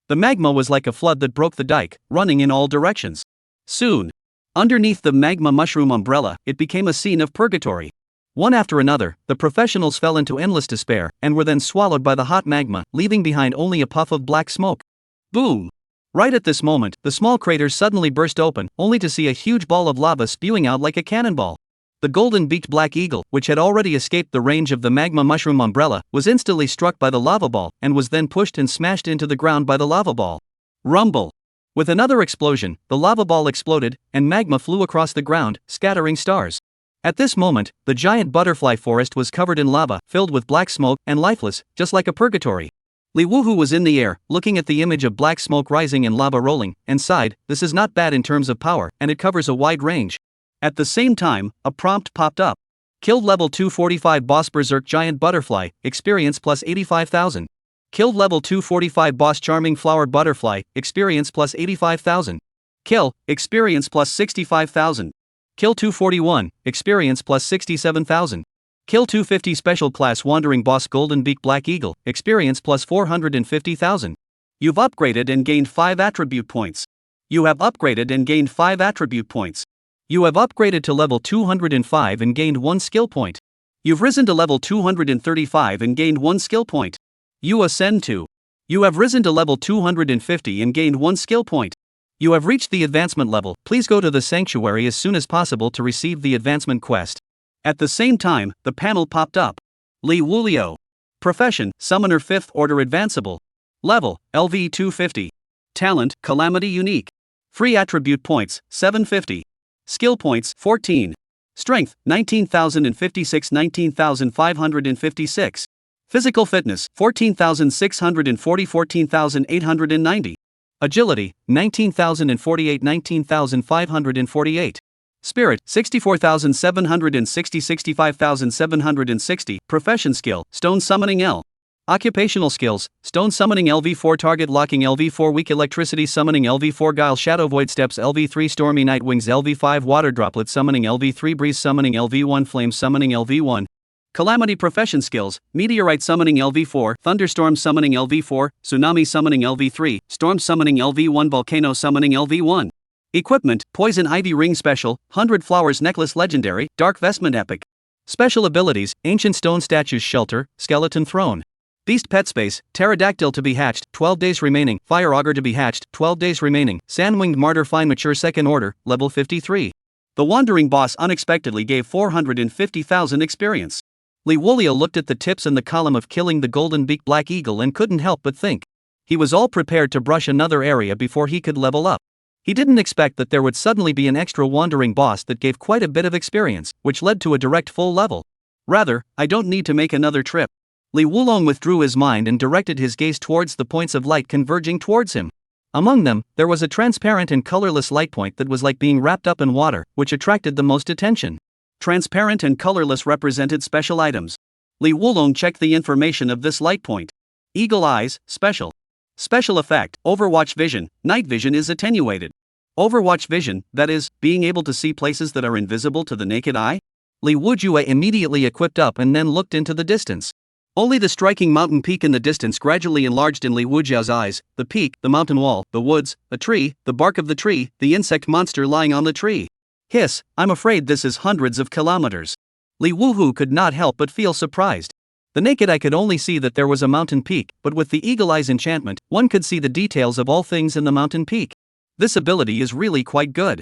The magma was like a flood that broke the dike, running in all directions. Soon, underneath the magma mushroom umbrella, it became a scene of purgatory. One after another, the professionals fell into endless despair, and were then swallowed by the hot magma, leaving behind only a puff of black smoke. Boom! Right at this moment, the small crater suddenly burst open, only to see a huge ball of lava spewing out like a cannonball. The golden-beaked black eagle, which had already escaped the range of the magma mushroom umbrella, was instantly struck by the lava ball and was then pushed and smashed into the ground by the lava ball. Rumble! With another explosion, the lava ball exploded, and magma flew across the ground, scattering stars. At this moment, the giant butterfly forest was covered in lava, filled with black smoke, and lifeless, just like a purgatory. Liuji was in the air, looking at the image of black smoke rising and lava rolling, and sighed, "This is not bad in terms of power, and it covers a wide range." At the same time, a prompt popped up. Killed level 245 boss berserk giant butterfly, experience plus 85,000. Killed level 245 boss charming flower butterfly, experience plus 85,000. Kill, experience plus 65,000. Kill 241, experience plus 67,000. Kill 250 special class wandering boss golden beak black eagle, experience plus 450,000. You've upgraded and gained 5 attribute points. You have upgraded and gained 5 attribute points. You have upgraded to level 205 and gained 1 skill point. You've risen to level 235 and gained 1 skill point. You ascend to. You have risen to level 250 and gained 1 skill point. You have reached the advancement level. Please go to the sanctuary as soon as possible to receive the advancement quest. At the same time, the panel popped up. Liuji. Profession, Summoner 5th Order Advanceable. Level, LV 250. Talent, Calamity Unique. Free attribute points, 750. Skill points, 14. Strength, 19,056 19,556. Physical fitness, 14,640 14,890. Agility, 19,048 19,548. Spirit, 64,760 65,760. Profession skill, Stone Summoning L. Occupational skills, Stone Summoning LV4 Target Locking LV4 Weak Electricity Summoning LV4 Guile Shadow Void Steps LV3 Stormy Night Wings LV5 Water Droplet Summoning LV3 Breeze Summoning LV1 Flame Summoning LV1. Calamity Profession skills, Meteorite Summoning LV4 Thunderstorm Summoning LV4 Tsunami Summoning LV3 Storm Summoning LV1 Volcano Summoning LV1. Equipment, Poison Ivy Ring Special, 100 Flowers Necklace Legendary, Dark Vestment Epic. Special abilities, Ancient Stone Statues Shelter, Skeleton Throne. Beast Pet Space, Pterodactyl to be hatched, 12 days remaining, Fire Augur to be hatched, 12 days remaining, Sand-Winged Martyr Fine Mature Second Order, level 53. The Wandering Boss unexpectedly gave 450,000 experience. Liuji looked at the tips and the column of killing the golden beak black eagle and couldn't help but think. He was all prepared to brush another area before he could level up. He didn't expect that there would suddenly be an extra wandering boss that gave quite a bit of experience, which led to a direct full level. Rather, I don't need to make another trip. Liuji withdrew his mind and directed his gaze towards the points of light converging towards him. Among them, there was a transparent and colorless light point that was like being wrapped up in water, which attracted the most attention. Transparent and colorless represented special items. Liuji checked the information of this light point. Eagle Eyes, Special. Special effect, Overwatch Vision, Night Vision is attenuated. Overwatch Vision, that is, being able to see places that are invisible to the naked eye? Liuji immediately equipped up and then looked into the distance. Only the striking mountain peak in the distance gradually enlarged in Liuji's eyes, the peak, the mountain wall, the woods, a tree, the bark of the tree, the insect monster lying on the tree. Hiss, I'm afraid this is hundreds of kilometers. Liuji could not help but feel surprised. The naked eye could only see that there was a mountain peak, but with the Eagle Eye's enchantment, one could see the details of all things in the mountain peak. This ability is really quite good.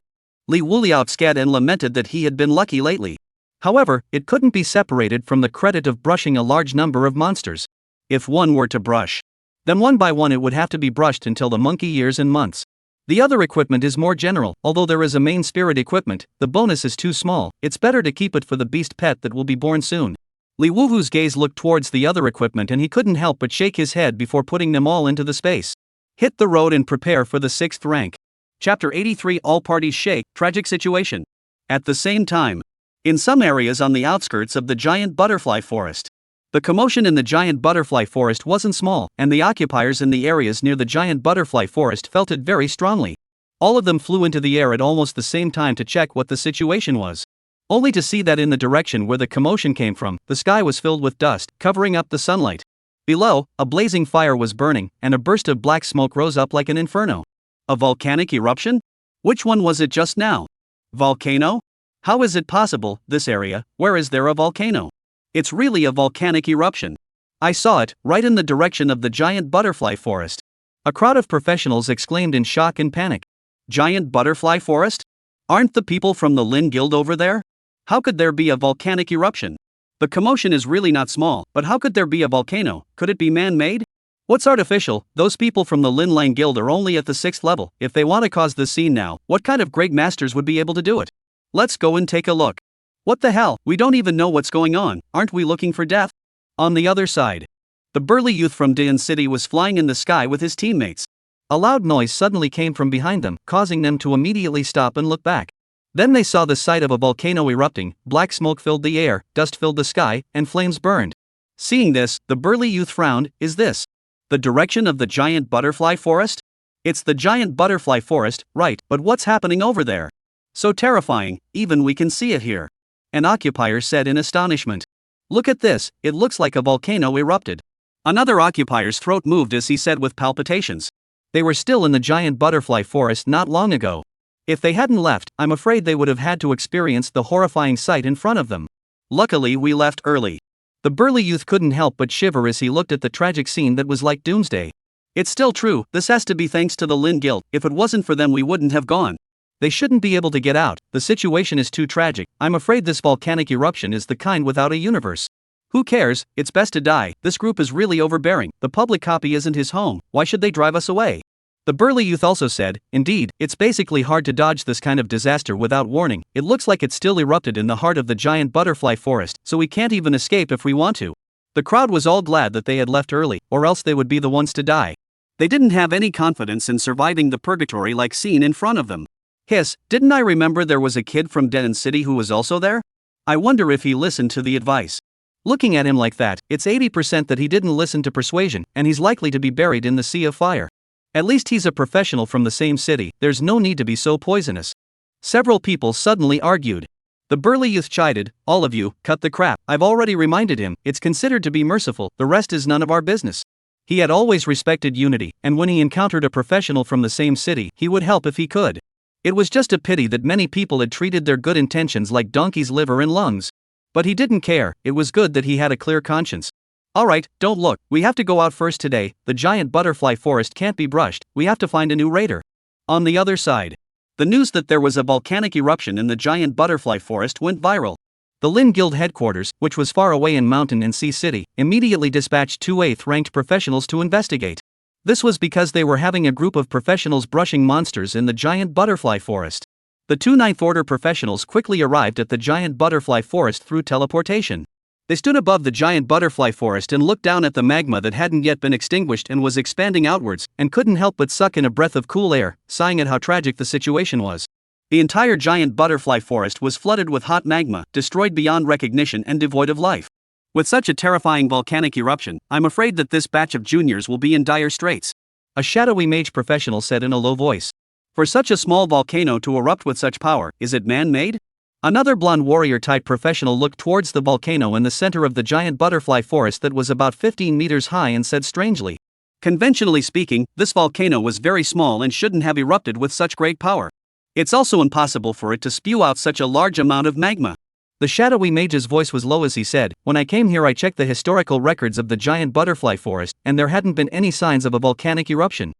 Liuji outscad and lamented that he had been lucky lately. However, it couldn't be separated from the credit of brushing a large number of monsters. If one were to brush, then one by one it would have to be brushed until the monkey years and months. The other equipment is more general, although there is a main spirit equipment, the bonus is too small, it's better to keep it for the beast pet that will be born soon. Liuji's gaze looked towards the other equipment and he couldn't help but shake his head before putting them all into the space. Hit the road and prepare for the 6th rank. Chapter 83 All Parties Shake, Tragic Situation. At the same time, in some areas on the outskirts of the giant butterfly forest, the commotion in the giant butterfly forest wasn't small, and the occupiers in the areas near the giant butterfly forest felt it very strongly. All of them flew into the air at almost the same time to check what the situation was. Only to see that in the direction where the commotion came from, the sky was filled with dust, covering up the sunlight. Below, a blazing fire was burning, and a burst of black smoke rose up like an inferno. A volcanic eruption? Which one was it just now? Volcano? How is it possible, this area, where is there a volcano? It's really a volcanic eruption. I saw it, right in the direction of the giant butterfly forest. A crowd of professionals exclaimed in shock and panic. Giant butterfly forest? Aren't the people from the Lin Guild over there? How could there be a volcanic eruption? The commotion is really not small, but how could there be a volcano? Could it be man-made? What's artificial? Those people from the Lin Lang Guild are only at the 6th level. If they want to cause this scene now, what kind of great masters would be able to do it? Let's go and take a look. What the hell? We don't even know what's going on. Aren't we looking for death? On the other side, the burly youth from Daeun City was flying in the sky with his teammates. A loud noise suddenly came from behind them, causing them to immediately stop and look back. Then they saw the sight of a volcano erupting. Black smoke filled the air, dust filled the sky, and flames burned. Seeing this, the burly youth frowned. Is this the direction of the giant butterfly forest? It's the giant butterfly forest, right, but what's happening over there? So terrifying, even we can see it here. An occupier said in astonishment. Look at this, it looks like a volcano erupted. Another occupier's throat moved as he said with palpitations. They were still in the giant butterfly forest not long ago. If they hadn't left, I'm afraid they would have had to experience the horrifying sight in front of them. Luckily we left early. The burly youth couldn't help but shiver as he looked at the tragic scene that was like doomsday. It's still true, this has to be thanks to the Lin Guild. If it wasn't for them we wouldn't have gone. They shouldn't be able to get out, the situation is too tragic. I'm afraid this volcanic eruption is the kind without a universe. Who cares, it's best to die. This group is really overbearing. The public copy isn't his home, why should they drive us away? The burly youth also said, indeed, it's basically hard to dodge this kind of disaster without warning. It looks like it's still erupted in the heart of the giant butterfly forest, so we can't even escape if we want to. The crowd was all glad that they had left early, or else they would be the ones to die. They didn't have any confidence in surviving the purgatory-like scene in front of them. Hiss, didn't I remember there was a kid from Daeun City who was also there? I wonder if he listened to the advice. Looking at him like that, it's 80% that he didn't listen to persuasion, and he's likely to be buried in the sea of fire. At least he's a professional from the same city, there's no need to be so poisonous. Several people suddenly argued. The burly youth chided, all of you, cut the crap. I've already reminded him, it's considered to be merciful, the rest is none of our business. He had always respected unity, and when he encountered a professional from the same city, he would help if he could. It was just a pity that many people had treated their good intentions like donkey's liver and lungs. But he didn't care, it was good that he had a clear conscience. Alright, don't look, we have to go out first today, the giant butterfly forest can't be brushed, we have to find a new raider. On the other side, the news that there was a volcanic eruption in the giant butterfly forest went viral. The Lin Guild headquarters, which was far away in Mountain and Sea City, immediately dispatched 2 8th-ranked professionals to investigate. This was because they were having a group of professionals brushing monsters in the giant butterfly forest. The 2 9th Order professionals quickly arrived at the giant butterfly forest through teleportation. They stood above the giant butterfly forest and looked down at the magma that hadn't yet been extinguished and was expanding outwards, and couldn't help but suck in a breath of cool air, sighing at how tragic the situation was. The entire giant butterfly forest was flooded with hot magma, destroyed beyond recognition and devoid of life. With such a terrifying volcanic eruption, I'm afraid that this batch of juniors will be in dire straits. A shadowy mage professional said in a low voice. For such a small volcano to erupt with such power, is it man-made? Another blonde warrior-type professional looked towards the volcano in the center of the giant butterfly forest that was about 15 meters high and said strangely. Conventionally speaking, this volcano was very small and shouldn't have erupted with such great power. It's also impossible for it to spew out such a large amount of magma. The shadowy mage's voice was low as he said, when I came here I checked the historical records of the giant butterfly forest, and there hadn't been any signs of a volcanic eruption.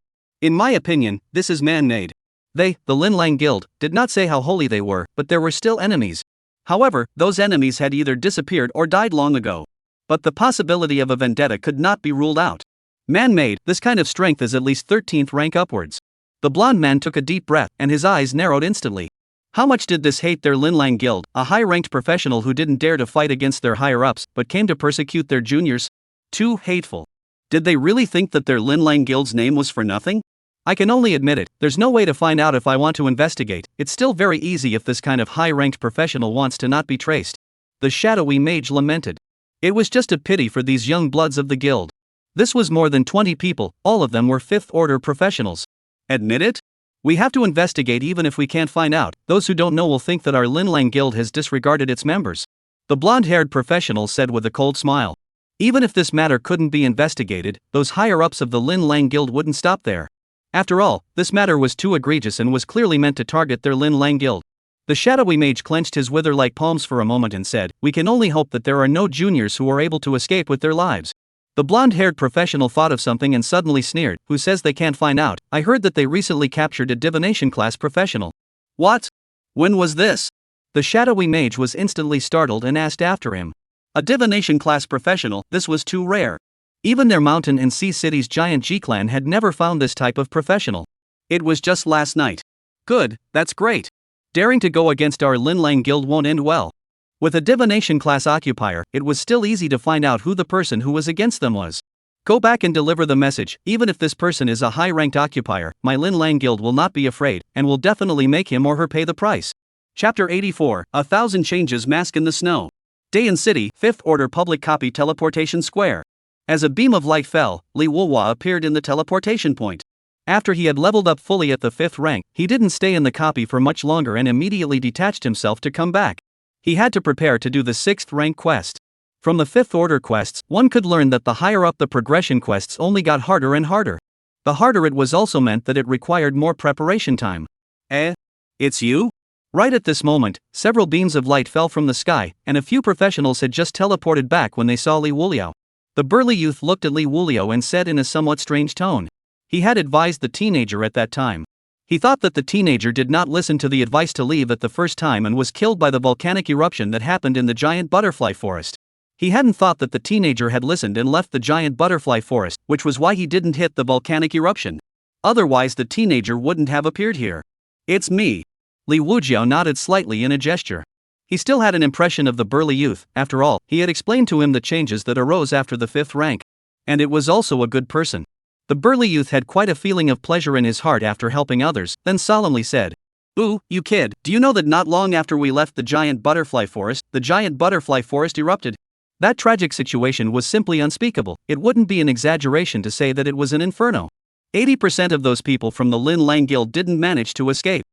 In my opinion, this is man-made. They, the Lin Lang Guild, did not say how holy they were, but there were still enemies. However, those enemies had either disappeared or died long ago. But the possibility of a vendetta could not be ruled out. Man-made, this kind of strength is at least 13th rank upwards. The blonde man took a deep breath, and his eyes narrowed instantly. How much did this hate their Lin Lang Guild, a high-ranked professional who didn't dare to fight against their higher-ups, but came to persecute their juniors? Too hateful. Did they really think that their Lin Lang Guild's name was for nothing? I can only admit it, there's no way to find out if I want to investigate. It's still very easy if this kind of high-ranked professional wants to not be traced. The shadowy mage lamented. It was just a pity for these young bloods of the guild. This was more than 20 people, all of them were 5th Order professionals. Admit it? We have to investigate even if we can't find out. Those who don't know will think that our Lin Lang Guild has disregarded its members. The blonde-haired professional said with a cold smile. Even if this matter couldn't be investigated, those higher-ups of the Lin Lang Guild wouldn't stop there. After all, this matter was too egregious and was clearly meant to target their Lin Lang Guild. The shadowy mage clenched his wither-like palms for a moment and said, we can only hope that there are no juniors who are able to escape with their lives. The blonde-haired professional thought of something and suddenly sneered. Who says they can't find out? I heard that they recently captured a divination class professional. What? When was this? The shadowy mage was instantly startled and asked after him. A divination class professional, this was too rare. Even their mountain and sea city's giant G-clan had never found this type of professional. It was just last night. Good, that's great. Daring to go against our Linlang guild won't end well. With a divination class occupier, it was still easy to find out who the person who was against them was. Go back and deliver the message. Even if this person is a high-ranked occupier, my Linlang guild will not be afraid, and will definitely make him or her pay the price. Chapter 84, 1,000 Changes Mask in the Snow. Day in City, 5th Order Public Copy Teleportation Square. As a beam of light fell, Liuji appeared in the teleportation point. After he had leveled up fully at the 5th rank, he didn't stay in the copy for much longer and immediately detached himself to come back. He had to prepare to do the 6th rank quest. From the 5th Order quests, one could learn that the higher up the progression quests only got harder and harder. The harder it was also meant that it required more preparation time. It's you? Right at this moment, several beams of light fell from the sky, and a few professionals had just teleported back when they saw Liuji. The burly youth looked at Liuji and said in a somewhat strange tone. He had advised the teenager at that time. He thought that the teenager did not listen to the advice to leave at the first time and was killed by the volcanic eruption that happened in the giant butterfly forest. He hadn't thought that the teenager had listened and left the giant butterfly forest, which was why he didn't hit the volcanic eruption. Otherwise the teenager wouldn't have appeared here. It's me. Liuji nodded slightly in a gesture. He still had an impression of the burly youth. After all, he had explained to him the changes that arose after the 5th rank. And it was also a good person. The burly youth had quite a feeling of pleasure in his heart after helping others, then solemnly said, "Ooh, you kid, do you know that not long after we left the giant butterfly forest erupted?" That tragic situation was simply unspeakable. It wouldn't be an exaggeration to say that it was an inferno. 80% of those people from the Linlang guild didn't manage to escape.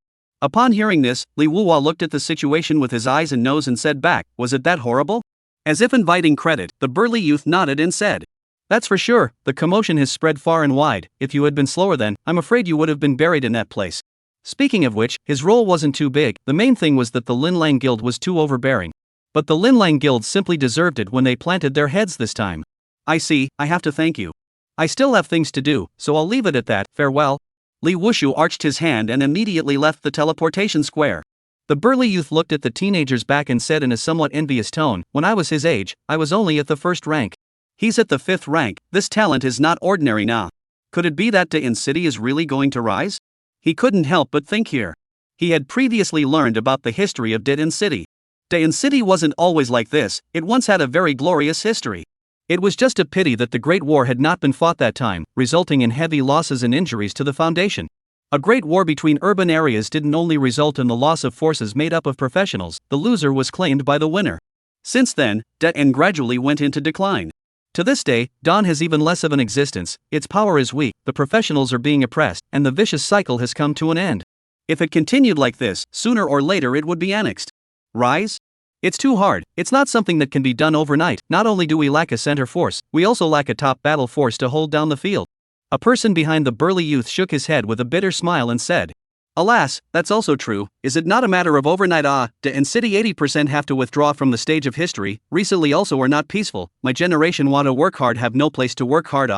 Upon hearing this, Liuji looked at the situation with his eyes and nose and said back, "Was it that horrible?" As if inviting credit, the burly youth nodded and said, "That's for sure. The commotion has spread far and wide. If you had been slower then, I'm afraid you would have been buried in that place." Speaking of which, his role wasn't too big. The main thing was that the Linlang guild was too overbearing. But the Linlang guild simply deserved it when they planted their heads this time. "I see, I have to thank you. I still have things to do, so I'll leave it at that. Farewell." Liuji arched his hand and immediately left the teleportation square. The burly youth looked at the teenager's back and said in a somewhat envious tone, "When I was his age, I was only at the 1st rank. He's at the 5th rank. This talent is not ordinary now. Could it be that Dain City is really going to rise?" He couldn't help but think here. He had previously learned about the history of Dain City. Dain City wasn't always like this. It once had a very glorious history. It was just a pity that the Great War had not been fought that time, resulting in heavy losses and injuries to the foundation. A great war between urban areas didn't only result in the loss of forces made up of professionals, the loser was claimed by the winner. Since then, Dain gradually went into decline. To this day, Dain has even less of an existence, its power is weak, the professionals are being oppressed, and the vicious cycle has come to an end. If it continued like this, sooner or later it would be annexed. Rise? It's too hard. It's not something that can be done overnight. Not only do we lack a center force, we also lack a top battle force to hold down the field. A person behind the burly youth shook his head with a bitter smile and said, "Alas, that's also true. Is it not a matter of overnight? Dain City 80% have to withdraw from the stage of history, recently also are not peaceful, my generation want to work hard have no place to work hard.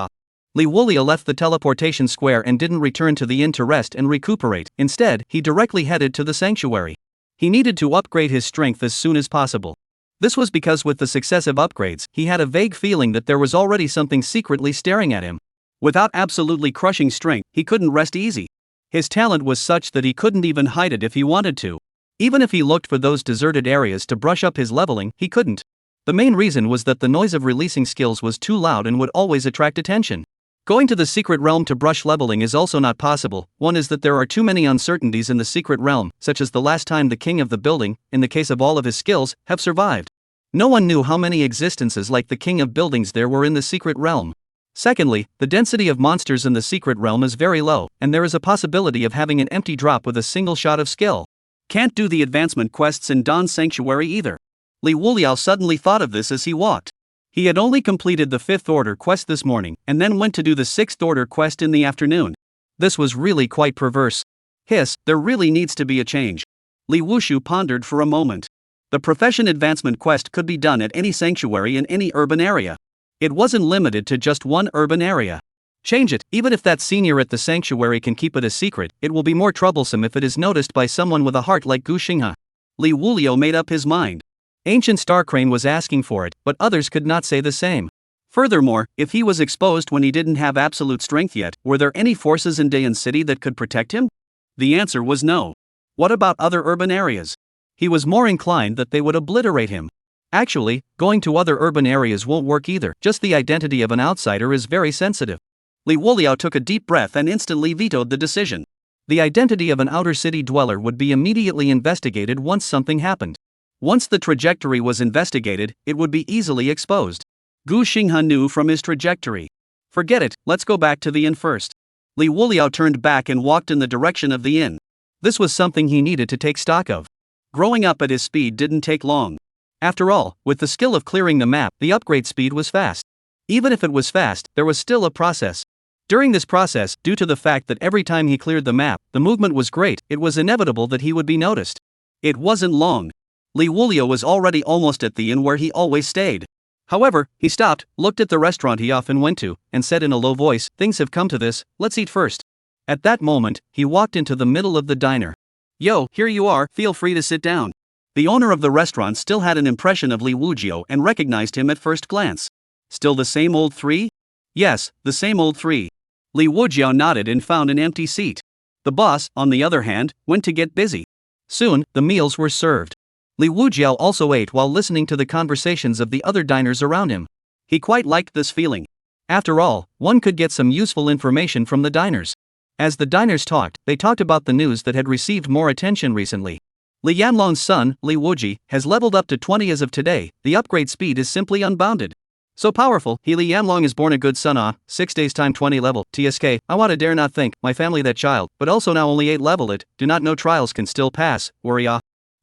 Liuji left the teleportation square and didn't return to the inn to rest and recuperate. Instead, he directly headed to the sanctuary. He needed to upgrade his strength as soon as possible. This was because with the successive upgrades, he had a vague feeling that there was already something secretly staring at him. Without absolutely crushing strength, he couldn't rest easy. His talent was such that he couldn't even hide it if he wanted to. Even if he looked for those deserted areas to brush up his leveling, he couldn't. The main reason was that the noise of releasing skills was too loud and would always attract attention. Going to the secret realm to brush leveling is also not possible. One is that there are too many uncertainties in the secret realm, such as the last time the king of the building, in the case of all of his skills, have survived. No one knew how many existences like the king of buildings there were in the secret realm. Secondly, the density of monsters in the secret realm is very low, and there is a possibility of having an empty drop with a single shot of skill. Can't do the advancement quests in Dawn's sanctuary either. Liuji suddenly thought of this as he walked. He had only completed the 5th order quest this morning, and then went to do the 6th order quest in the afternoon. This was really quite perverse. There really needs to be a change. Liuji pondered for a moment. The profession advancement quest could be done at any sanctuary in any urban area. It wasn't limited to just one urban area. Change it, even if that senior at the sanctuary can keep it a secret, it will be more troublesome if it is noticed by someone with a heart like Gu Xinghe. Li Wuliu made up his mind. Ancient Star Crane was asking for it, but others could not say the same. Furthermore, if he was exposed when he didn't have absolute strength yet, were there any forces in Dayan City that could protect him? The answer was no. What about other urban areas? He was more inclined that they would obliterate him. Actually, going to other urban areas won't work either, just the identity of an outsider is very sensitive. Li Wuliu took a deep breath and instantly vetoed the decision. The identity of an outer city dweller would be immediately investigated once something happened. Once the trajectory was investigated, it would be easily exposed. Gu Xinghe knew from his trajectory. Forget it, let's go back to the inn first. Li Wuliu turned back and walked in the direction of the inn. This was something he needed to take stock of. Growing up at his speed didn't take long. After all, with the skill of clearing the map, the upgrade speed was fast. Even if it was fast, there was still a process. During this process, due to the fact that every time he cleared the map, the movement was great, it was inevitable that he would be noticed. It wasn't long. Li Wuliu was already almost at the inn where he always stayed. However, he stopped, looked at the restaurant he often went to, and said in a low voice, "Things have come to this, let's eat first." At that moment, he walked into the middle of the diner. "Yo, here you are, feel free to sit down." The owner of the restaurant still had an impression of Li Wujiu and recognized him at first glance. Still the same old three? Yes, the same old three. Li Wujiu nodded and found an empty seat. The boss, on the other hand, went to get busy. Soon, the meals were served. Li Wujiu also ate while listening to the conversations of the other diners around him. He quite liked this feeling. After all, one could get some useful information from the diners. As the diners talked, they talked about the news that had received more attention recently. Li Yanlong's son, Li Wuji, has leveled up to 20 as of today. The upgrade speed is simply unbounded. So powerful, Li Yanlong is born a good son. 6 days time 20 level, TSK, I want to dare not think, my family that child, but also now only 8 level it, do not know trials can still pass, worry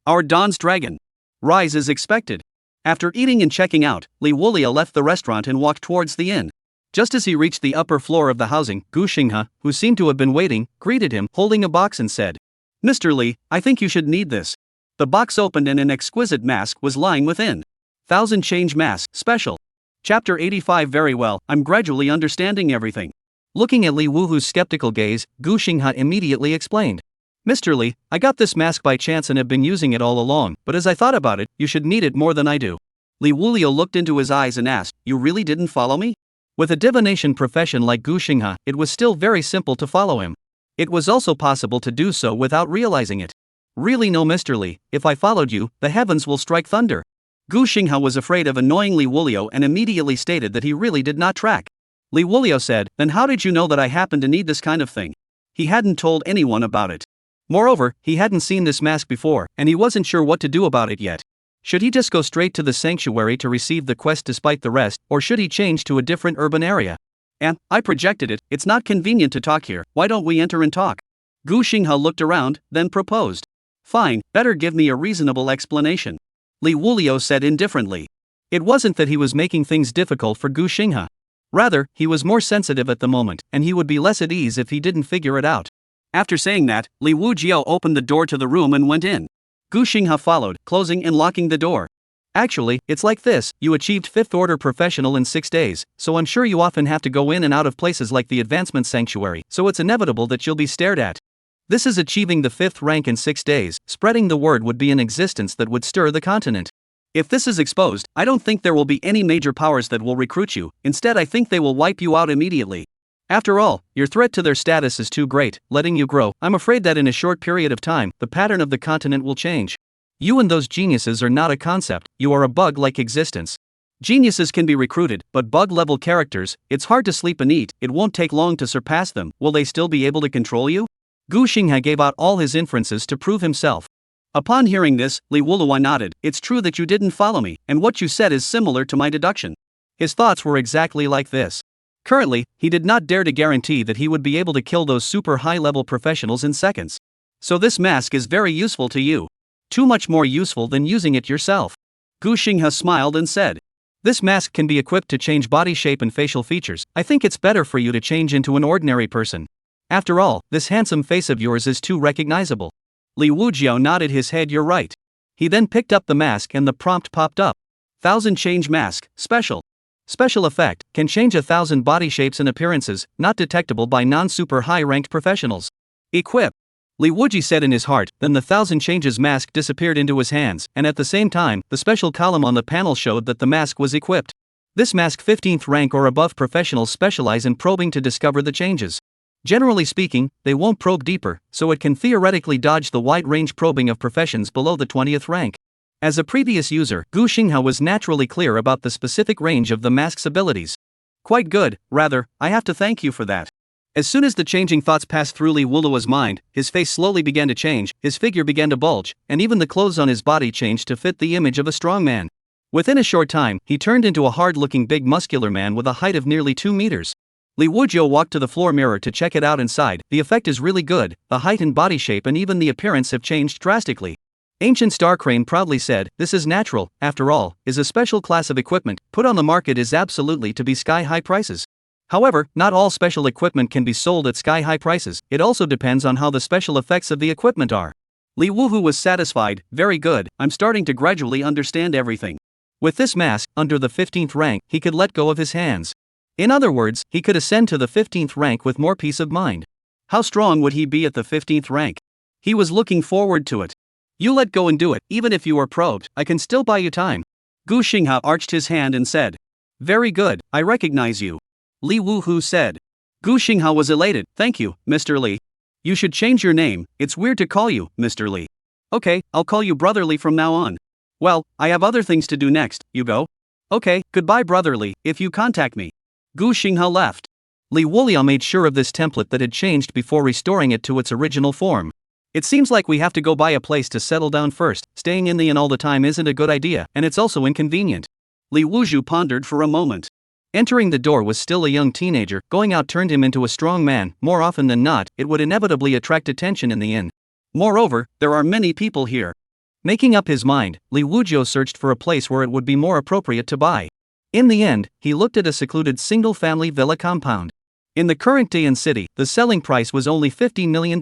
Our Dawn's dragon. Rise is expected. After eating and checking out, Li Wuliu left the restaurant and walked towards the inn. Just as he reached the upper floor of the housing, Gu Xinghe, who seemed to have been waiting, greeted him, holding a box and said, "Mr. Li, I think you should need this." The box opened and an exquisite mask was lying within. 1000 change mask, special. Chapter 85. Very well, I'm gradually understanding everything. Looking at Li Wuhu's skeptical gaze, Gu Xinghe immediately explained. "Mr. Li, I got this mask by chance and have been using it all along, but as I thought about it, you should need it more than I do." Li Wuliu looked into his eyes and asked, "You really didn't follow me?" With a divination profession like Gu Xinghe, it was still very simple to follow him. It was also possible to do so without realizing it. "Really no, Mr. Li, if I followed you, the heavens will strike thunder." Gu Xinghe was afraid of annoying Li Wuliu and immediately stated that he really did not track. Li Wuliu said, "Then how did you know that I happen to need this kind of thing?" He hadn't told anyone about it. Moreover, he hadn't seen this mask before, and he wasn't sure what to do about it yet. Should he just go straight to the sanctuary to receive the quest despite the rest, or should he change to a different urban area? I projected it, it's not convenient to talk here, why don't we enter and talk? Gu Xinghe looked around, then proposed. "Fine, better give me a reasonable explanation." Li Wuliu said indifferently. It wasn't that he was making things difficult for Gu Xinghe. Rather, he was more sensitive at the moment, and he would be less at ease if he didn't figure it out. After saying that, Li Wujiu opened the door to the room and went in. Gu Xinghe followed, closing and locking the door. "Actually, it's like this, you achieved 5th order professional in 6 days, so I'm sure you often have to go in and out of places like the advancement sanctuary, so it's inevitable that you'll be stared at. This is achieving the 5th rank in 6 days, spreading the word would be an existence that would stir the continent. If this is exposed, I don't think there will be any major powers that will recruit you, instead I think they will wipe you out immediately. After all, your threat to their status is too great, letting you grow. I'm afraid that in a short period of time, the pattern of the continent will change. You and those geniuses are not a concept, you are a bug-like existence. Geniuses can be recruited, but bug-level characters, it's hard to sleep and eat, it won't take long to surpass them, will they still be able to control you?" Gu Xinghe gave out all his inferences to prove himself. Upon hearing this, Li Wuliu nodded, "It's true that you didn't follow me, and what you said is similar to my deduction." His thoughts were exactly like this. Currently, he did not dare to guarantee that he would be able to kill those super high-level professionals in seconds. So this mask is very useful to you. Too much more useful than using it yourself. Gu Xinghe smiled and said, "This mask can be equipped to change body shape and facial features. I think it's better for you to change into an ordinary person. After all, this handsome face of yours is too recognizable." Li Wujiu nodded his head, "You're right." He then picked up the mask and the prompt popped up. 1000 change mask, special. Special effect, can change 1,000 body shapes and appearances, not detectable by non-super high-ranked professionals. Equip. Liuji said in his heart, then the 1,000 changes mask disappeared into his hands, and at the same time, the special column on the panel showed that the mask was equipped. This mask 15th rank or above professionals specialize in probing to discover the changes. Generally speaking, they won't probe deeper, so it can theoretically dodge the wide-range probing of professions below the 20th rank. As a previous user, Gu Xinghao was naturally clear about the specific range of the mask's abilities. Quite good, rather, I have to thank you for that. As soon as the changing thoughts passed through Li Wulua's mind, his face slowly began to change, his figure began to bulge, and even the clothes on his body changed to fit the image of a strong man. Within a short time, he turned into a hard-looking big muscular man with a height of nearly 2 meters. Liuji walked to the floor mirror to check it out inside. The effect is really good, the height and body shape and even the appearance have changed drastically. Ancient Star Crane proudly said, this is natural, after all, is a special class of equipment, put on the market is absolutely to be sky-high prices. However, not all special equipment can be sold at sky-high prices, it also depends on how the special effects of the equipment are. Li Wuhu was satisfied, very good, I'm starting to gradually understand everything. With this mask, under the 15th rank, he could let go of his hands. In other words, he could ascend to the 15th rank with more peace of mind. How strong would he be at the 15th rank? He was looking forward to it. You let go and do it, even if you are probed, I can still buy you time. Gu Xinghao arched his hand and said. Very good, I recognize you. Li Wuhu said. Gu Xinghao was elated, thank you, Mr. Li. You should change your name, it's weird to call you, Mr. Li. Okay, I'll call you Brother Li from now on. Well, I have other things to do next, you go? Okay, goodbye Brother Li, if you contact me. Gu Xinghao left. Li Wuliao made sure of this template that had changed before restoring it to its original form. It seems like we have to go buy a place to settle down first, staying in the inn all the time isn't a good idea, and it's also inconvenient. Li Wuzhu pondered for a moment. Entering the door was still a young teenager, going out turned him into a strong man, more often than not, it would inevitably attract attention in the inn. Moreover, there are many people here. Making up his mind, Li Wuzhou searched for a place where it would be more appropriate to buy. In the end, he looked at a secluded single-family villa compound. In the current day in city, the selling price was only $15 million.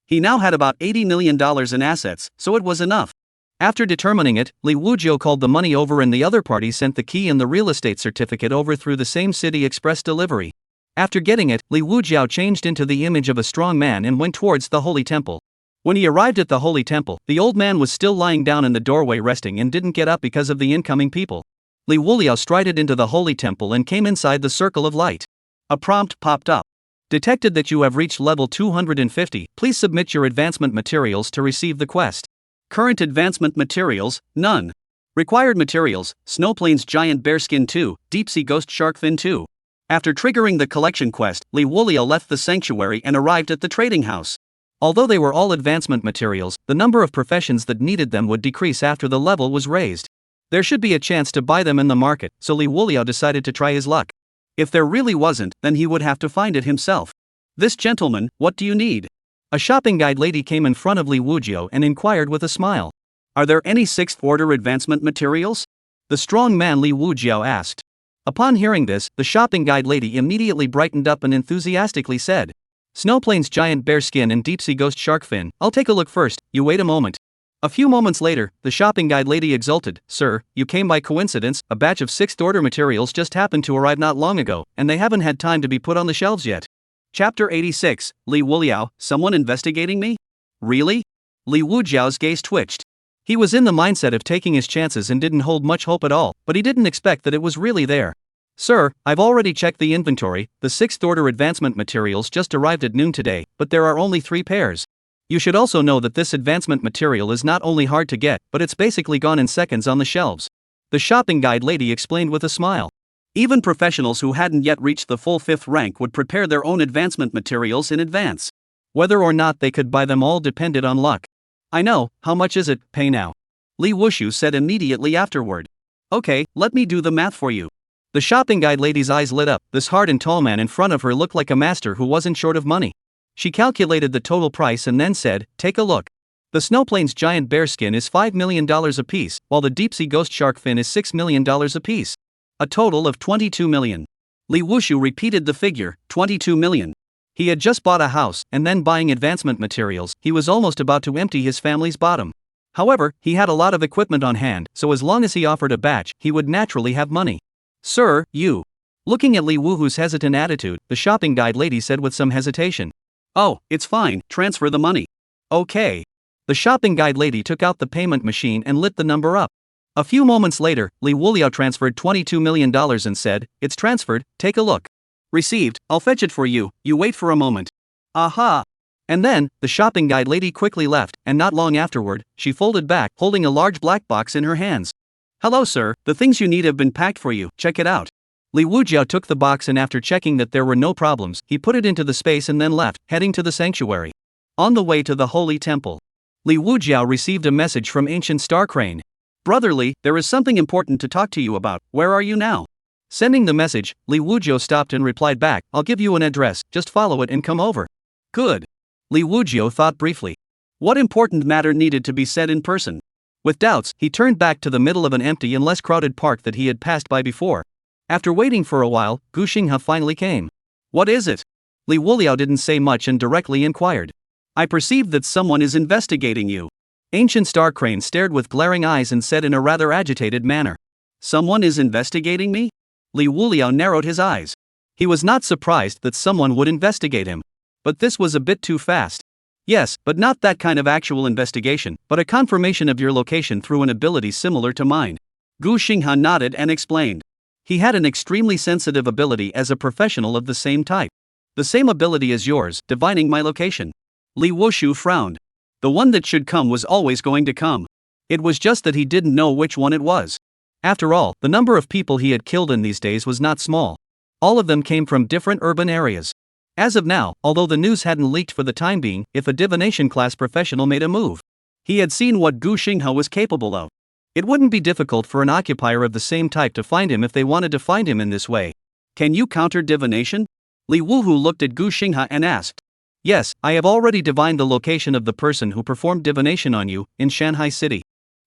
He now had about $80 million in assets, so it was enough. After determining it, Li Wuzhou called the money over and the other party sent the key and the real estate certificate over through the same city express delivery. After getting it, Li Wuzhou changed into the image of a strong man and went towards the holy temple. When he arrived at the holy temple, the old man was still lying down in the doorway resting and didn't get up because of the incoming people. Li Wuliao strided into the holy temple and came inside the circle of light. A prompt popped up. Detected that you have reached level 250, please submit your advancement materials to receive the quest. Current advancement materials, none. Required materials, Snowplains Giant Bearskin 2, Deep-Sea Ghost Shark Fin 2. After triggering the collection quest, Li Wuliao left the sanctuary and arrived at the trading house. Although they were all advancement materials, the number of professions that needed them would decrease after the level was raised. There should be a chance to buy them in the market, so Li Wuliao decided to try his luck. If there really wasn't, then he would have to find it himself. This gentleman, what do you need? A shopping guide lady came in front of Li Wuzhou and inquired with a smile. Are there any 6th order advancement materials? The strong man Li Wuzhou asked. Upon hearing this, the shopping guide lady immediately brightened up and enthusiastically said. Snowplains Giant Bearskin and Deep-Sea Ghost Shark Fin, I'll take a look first, you wait a moment. A few moments later, the shopping guide lady exulted, Sir, you came by coincidence, a batch of 6th order materials just happened to arrive not long ago, and they haven't had time to be put on the shelves yet. Chapter 86, Li Wuliao, someone investigating me? Really? Li Wuzhou's gaze twitched. He was in the mindset of taking his chances and didn't hold much hope at all, but he didn't expect that it was really there. Sir, I've already checked the inventory, the 6th order advancement materials just arrived at noon today, but there are only 3 pairs. You should also know that this advancement material is not only hard to get, but it's basically gone in seconds on the shelves. The shopping guide lady explained with a smile. Even professionals who hadn't yet reached the full 5th rank would prepare their own advancement materials in advance. Whether or not they could buy them all depended on luck. I know, how much is it, pay now? Li Wushu said immediately afterward. Okay, let me do the math for you. The shopping guide lady's eyes lit up, this hard and tall man in front of her looked like a master who wasn't short of money. She calculated the total price and then said, take a look. The Snowplains Giant Bearskin is $5 million apiece, while the Deep-Sea Ghost Shark Fin is $6 million apiece. A total of $22 million. Li Wushu repeated the figure, 22 million. He had just bought a house, and then buying advancement materials, he was almost about to empty his family's bottom. However, he had a lot of equipment on hand, so as long as he offered a batch, he would naturally have money. Sir, you. Looking at Li Wuhu's hesitant attitude, the shopping guide lady said with some hesitation. Oh, it's fine, transfer the money. Okay. The shopping guide lady took out the payment machine and lit the number up. A few moments later, Li Wuliao transferred $22 million and said, It's transferred, take a look. Received, I'll fetch it for you, you wait for a moment. Aha! And then, the shopping guide lady quickly left, and not long afterward, she folded back, holding a large black box in her hands. Hello sir, the things you need have been packed for you, check it out. Li Wujiao took the box and after checking that there were no problems, he put it into the space and then left, heading to the sanctuary. On the way to the holy temple, Li Wujiao received a message from ancient Star Crane. Brotherly, there is something important to talk to you about, where are you now? Sending the message, Li Wujiao stopped and replied back, I'll give you an address, just follow it and come over. Good. Li Wujiao thought briefly. What important matter needed to be said in person? With doubts, he turned back to the middle of an empty and less crowded park that he had passed by before. After waiting for a while, Gu Xinghe finally came. What is it? Li Wuliao didn't say much and directly inquired. I perceive that someone is investigating you. Ancient Star Crane stared with glaring eyes and said in a rather agitated manner. Someone is investigating me? Li Wuliao narrowed his eyes. He was not surprised that someone would investigate him. But this was a bit too fast. Yes, but not that kind of actual investigation, but a confirmation of your location through an ability similar to mine. Gu Xinghe nodded and explained. He had an extremely sensitive ability as a professional of the same type. The same ability as yours, divining my location. Li Wushu frowned. The one that should come was always going to come. It was just that he didn't know which one it was. After all, the number of people he had killed in these days was not small. All of them came from different urban areas. As of now, although the news hadn't leaked for the time being, if a divination class professional made a move, he had seen what Gu Xinghe was capable of. It wouldn't be difficult for an occupier of the same type to find him if they wanted to find him in this way. Can you counter divination? Li Wuhu looked at Gu Xinghe and asked. Yes, I have already divined the location of the person who performed divination on you, in Shanghai City.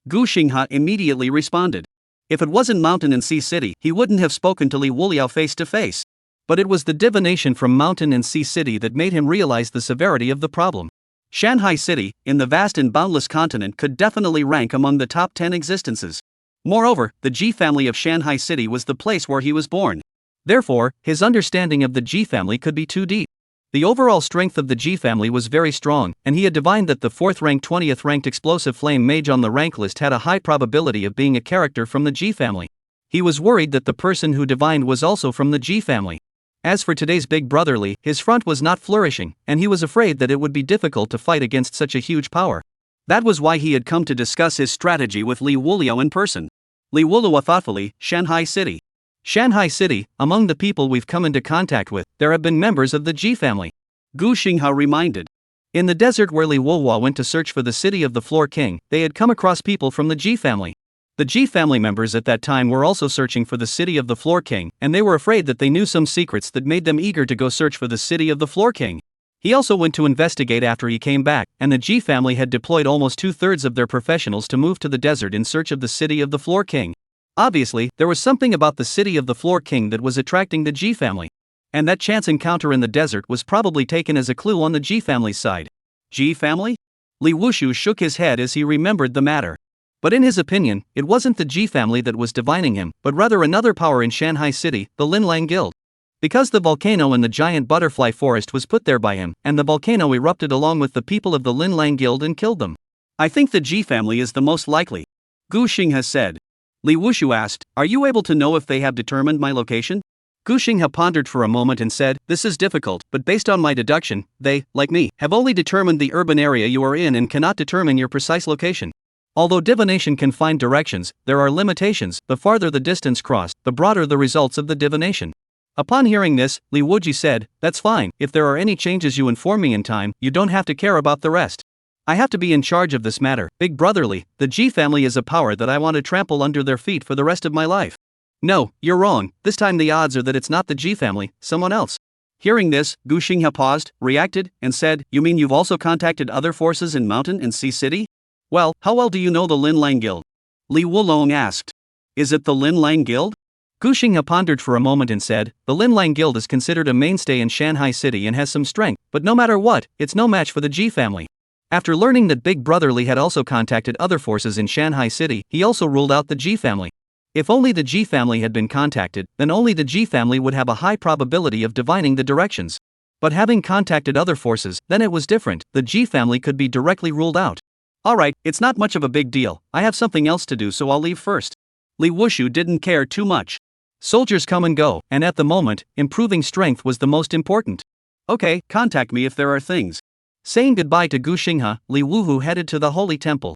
Gu Xinghe immediately responded. If it wasn't Mountain and Sea City, he wouldn't have spoken to Li Wuliao face to face. But it was the divination from Mountain and Sea City that made him realize the severity of the problem. Shanghai City, in the vast and boundless continent, could definitely rank among the top 10 existences. Moreover, the Ji family of Shanghai City was the place where he was born. Therefore, his understanding of the Ji family could be too deep. The overall strength of the Ji family was very strong, and he had divined that the 4th-ranked 20th-ranked explosive flame mage on the rank list had a high probability of being a character from the Ji family. He was worried that the person who divined was also from the Ji family. As for today's big brotherly, his front was not flourishing, and he was afraid that it would be difficult to fight against such a huge power. That was why he had come to discuss his strategy with Li Wuliao in person. Li Wuliao thoughtfully, Shanghai City. Shanghai City, among the people we've come into contact with, there have been members of the Ji family. Gu Xinghe reminded. In the desert where Li Wuhua went to search for the city of the Floor King, they had come across people from the Ji family. The Ji family members at that time were also searching for the city of the Floor King, and they were afraid that they knew some secrets that made them eager to go search for the city of the Floor King. He also went to investigate after he came back, and the Ji family had deployed almost 2/3 of their professionals to move to the desert in search of the city of the Floor King. Obviously, there was something about the city of the Floor King that was attracting the Ji family. And that chance encounter in the desert was probably taken as a clue on the Ji family's side. Ji family? Li Wushu shook his head as he remembered the matter. But in his opinion, it wasn't the Ji family that was divining him, but rather another power in Shanghai City, the Linlang Guild. Because the volcano in the giant butterfly forest was put there by him, and the volcano erupted along with the people of the Linlang Guild and killed them. I think the Ji family is the most likely. Gu Xinghe said. Li Wushu asked, are you able to know if they have determined my location? Gu Xinghe pondered for a moment and said, this is difficult, but based on my deduction, they, like me, have only determined the urban area you are in and cannot determine your precise location. Although divination can find directions, there are limitations. The farther the distance crossed, the broader the results of the divination. Upon hearing this, Li Wuji said, that's fine, if there are any changes you inform me in time, you don't have to care about the rest. I have to be in charge of this matter, big brotherly. The Ji family is a power that I want to trample under their feet for the rest of my life. No, you're wrong, this time the odds are that it's not the Ji family, someone else. Hearing this, Gu Xinghe paused, reacted, and said, you mean you've also contacted other forces in Mountain and Sea City? Well, how well do you know the Linlang Guild? Li Wulong asked. Is it the Linlang Guild? Gu Xinghe pondered for a moment and said, the Linlang Guild is considered a mainstay in Shanghai City and has some strength, but no matter what, it's no match for the Ji family. After learning that Big Brother Li had also contacted other forces in Shanghai City, he also ruled out the Ji family. If only the G family had been contacted, then only the G family would have a high probability of divining the directions. But having contacted other forces, then it was different, the G family could be directly ruled out. Alright, it's not much of a big deal, I have something else to do so I'll leave first. Liuji didn't care too much. Soldiers come and go, and at the moment, improving strength was the most important. Okay, contact me if there are things. Saying goodbye to Gu Xinghe, Liuji headed to the Holy Temple.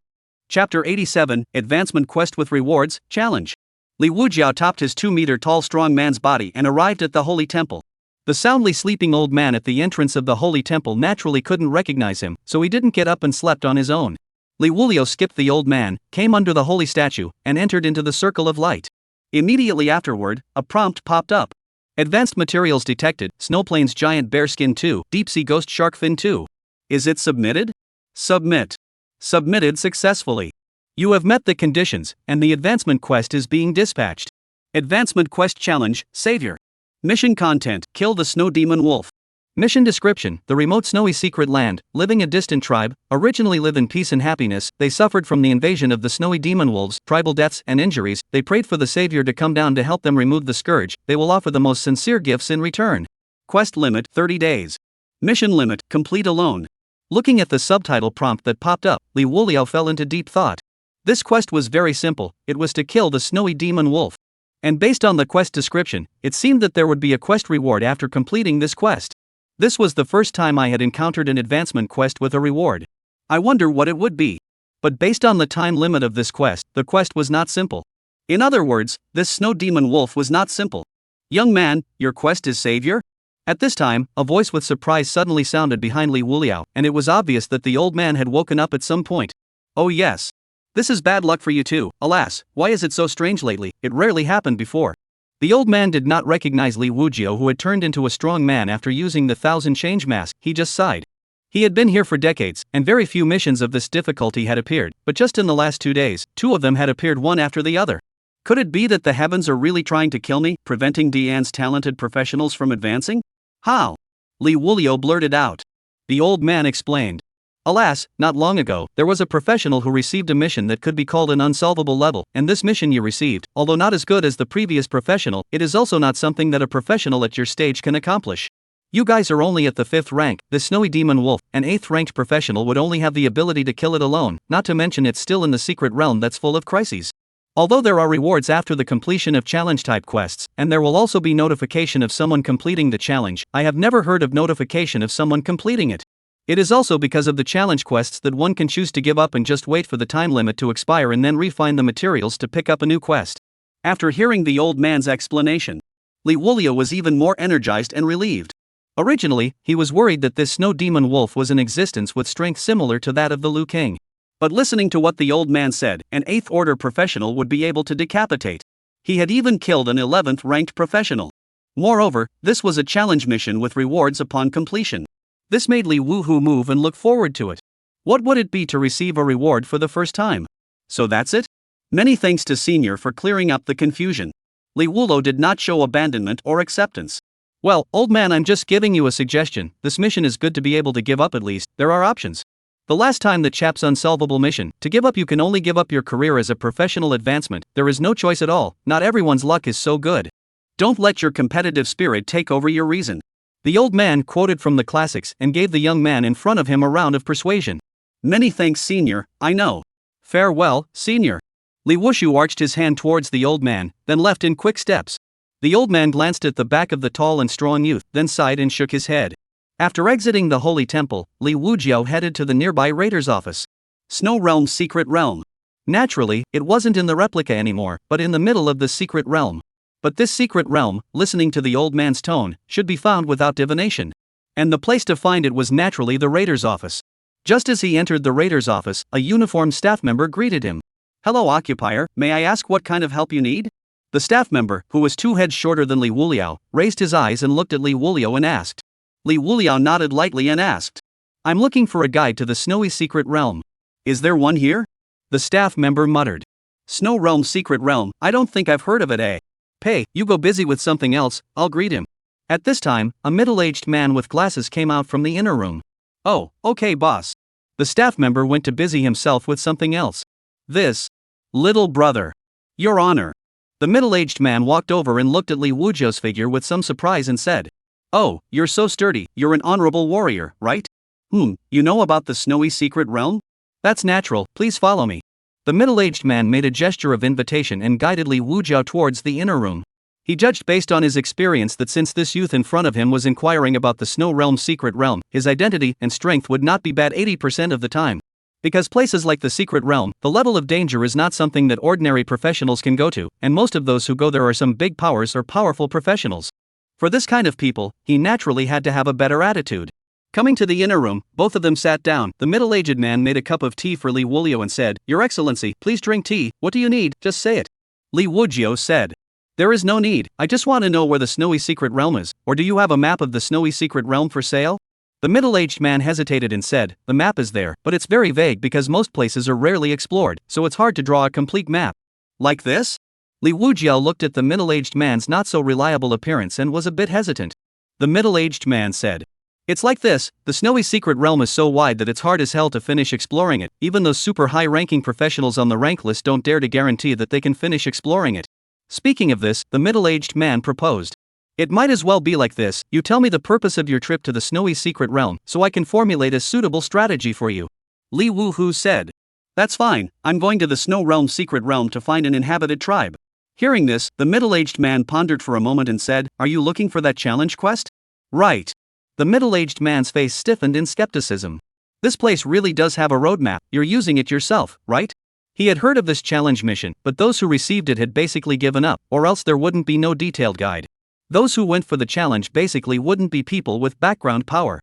Chapter 87, Advancement Quest with Rewards, Challenge. Liuji topped his 2-meter-tall strong man's body and arrived at the Holy Temple. The soundly sleeping old man at the entrance of the Holy Temple naturally couldn't recognize him, so he didn't get up and slept on his own. Liuji skipped the old man, came under the holy statue, and entered into the circle of light. Immediately afterward, a prompt popped up. Advanced materials detected, Snowplains Giant Bear Skin 2, Deep Sea Ghost Shark Fin 2. Is it submitted? Submit. Submitted successfully. You have met the conditions, and the advancement quest is being dispatched. Advancement Quest Challenge, Savior. Mission Content, Kill the Snow Demon Wolf. Mission description: the remote snowy secret land, living a distant tribe, originally live in peace and happiness. They suffered from the invasion of the snowy demon wolves, tribal deaths and injuries. They prayed for the savior to come down to help them remove the scourge. They will offer the most sincere gifts in return. Quest limit 30 days. Mission limit, complete alone. Looking at the subtitle prompt that popped up, Liuji fell into deep thought. This quest was very simple, it was to kill the snowy demon wolf. And based on the quest description, it seemed that there would be a quest reward after completing this quest. This was the first time I had encountered an advancement quest with a reward. I wonder what it would be. But based on the time limit of this quest, the quest was not simple. In other words, this snow demon wolf was not simple. Young man, your quest is savior? At this time, a voice with surprise suddenly sounded behind Liuji, and it was obvious that the old man had woken up at some point. Oh yes. This is bad luck for you too, alas, why is it so strange lately? It rarely happened before. The old man did not recognize Liuji, who had turned into a strong man after using the 1000 change mask. He just sighed. He had been here for decades, and very few missions of this difficulty had appeared, but just in the last 2 days, 2 of them had appeared one after the other. Could it be that the heavens are really trying to kill me, preventing Dian's talented professionals from advancing? How? Liuji blurted out. The old man explained. Alas, not long ago, there was a professional who received a mission that could be called an unsolvable level, and this mission you received, although not as good as the previous professional, it is also not something that a professional at your stage can accomplish. You guys are only at the 5th rank, the snowy demon wolf, an 8th ranked professional would only have the ability to kill it alone, not to mention it's still in the secret realm that's full of crises. Although there are rewards after the completion of challenge-type quests, and there will also be notification of someone completing the challenge, I have never heard of notification of someone completing it. It is also because of the challenge quests that one can choose to give up and just wait for the time limit to expire and then refine the materials to pick up a new quest. After hearing the old man's explanation, Liuji was even more energized and relieved. Originally, he was worried that this snow demon wolf was in existence with strength similar to that of the Liu King. But listening to what the old man said, an 8th order professional would be able to decapitate. He had even killed an 11th ranked professional. Moreover, this was a challenge mission with rewards upon completion. This made Liuji move and look forward to it. What would it be to receive a reward for the first time? So that's it? Many thanks to Senior for clearing up the confusion. Liuji did not show abandonment or acceptance. Well, old man, I'm just giving you a suggestion. This mission is good to be able to give up at least. There are options. The last time the chap's unsolvable mission, to give up you can only give up your career as a professional advancement. There is no choice at all, not everyone's luck is so good. Don't let your competitive spirit take over your reason. The old man quoted from the classics and gave the young man in front of him a round of persuasion. Many thanks, Senior, I know. Farewell, Senior. Liuji arched his hand towards the old man, then left in quick steps. The old man glanced at the back of the tall and strong youth, then sighed and shook his head. After exiting the holy temple, Liuji headed to the nearby raider's office. Snow Realm Secret Realm. Naturally, it wasn't in the replica anymore, but in the middle of the secret realm. But this secret realm, listening to the old man's tone, should be found without divination. And the place to find it was naturally the raider's office. Just as he entered the raider's office, a uniformed staff member greeted him. Hello occupier, may I ask what kind of help you need? The staff member, who was 2 heads shorter than Liuji, raised his eyes and looked at Liuji and asked. Liuji nodded lightly and asked. I'm looking for a guide to the snowy secret realm. Is there one here? The staff member muttered. Snow Realm Secret Realm, I don't think I've heard of it. Pay, you go busy with something else, I'll greet him. At this time, a middle-aged man with glasses came out from the inner room. Oh, okay boss. The staff member went to busy himself with something else. This. Little brother. Your Honor. The middle-aged man walked over and looked at Li Wuzhou's figure with some surprise and said, "Oh, you're so sturdy, you're an honorable warrior, right? You know about the snowy secret realm? That's natural, please follow me." The middle-aged man made a gesture of invitation and guided Li Wuzhou towards the inner room. He judged based on his experience that since this youth in front of him was inquiring about the Snow Realm's secret realm, his identity and strength would not be bad 80% of the time. Because places like the secret realm, the level of danger is not something that ordinary professionals can go to, and most of those who go there are some big powers or powerful professionals. For this kind of people, he naturally had to have a better attitude. Coming to the inner room, both of them sat down. The middle-aged man made a cup of tea for Li Wuzhou and said, "Your Excellency, please drink tea. What do you need? Just say it." Li Wuzhou said, "There is no need, I just want to know where the snowy secret realm is, or do you have a map of the snowy secret realm for sale?" The middle-aged man hesitated and said, "The map is there, but it's very vague because most places are rarely explored, so it's hard to draw a complete map." "Like this?" Li Wuzhou looked at the middle-aged man's not-so-reliable appearance and was a bit hesitant. The middle-aged man said, "It's like this, the snowy secret realm is so wide that it's hard as hell to finish exploring it, even those super high-ranking professionals on the rank list don't dare to guarantee that they can finish exploring it." Speaking of this, the middle-aged man proposed, "It might as well be like this, you tell me the purpose of your trip to the snowy secret realm, so I can formulate a suitable strategy for you." Li Wuzhou said, "That's fine, I'm going to the Snow Realm secret realm to find an inhabited tribe." Hearing this, the middle-aged man pondered for a moment and said, "Are you looking for that challenge quest?" "Right." The middle-aged man's face stiffened in skepticism. "This place really does have a roadmap, you're using it yourself, right?" He had heard of this challenge mission, but those who received it had basically given up, or else there wouldn't be no detailed guide. Those who went for the challenge basically wouldn't be people with background power.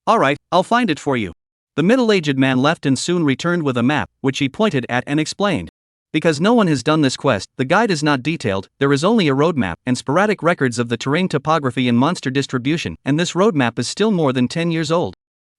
Alright, I'll find it for you." The middle-aged man left and soon returned with a map, which he pointed at and explained. Because no one has done this quest, the guide is not detailed, there is only a roadmap and sporadic records of the terrain topography and monster distribution, and this roadmap is still more than 10 years old.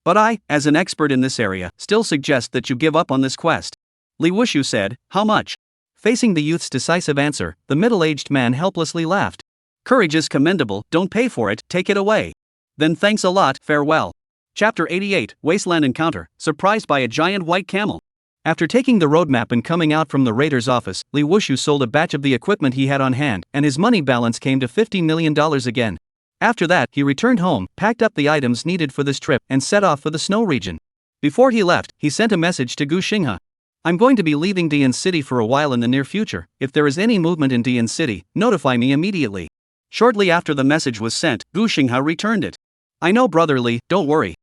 But I, as an expert in this area, still suggest that you give up on this quest." Li Wuzhou said, "How much?" Facing the youth's decisive answer, the middle-aged man helplessly laughed. "Courage is commendable, don't pay for it, take it away." "Then thanks a lot, farewell." Chapter 88, Wasteland Encounter, Surprised by a Giant White Camel. After taking the roadmap and coming out from the raider's office, Li Wuzhou sold a batch of the equipment he had on hand, and his money balance came to $50 million again. After that, he returned home, packed up the items needed for this trip, and set off for the snow region. Before he left, he sent a message to Gu Xinghe. "I'm going to be leaving Dian City for a while in the near future. If there is any movement in Dian City, notify me immediately." Shortly after the message was sent, Gu Xinghe returned it. "I know, brother Li, don't worry."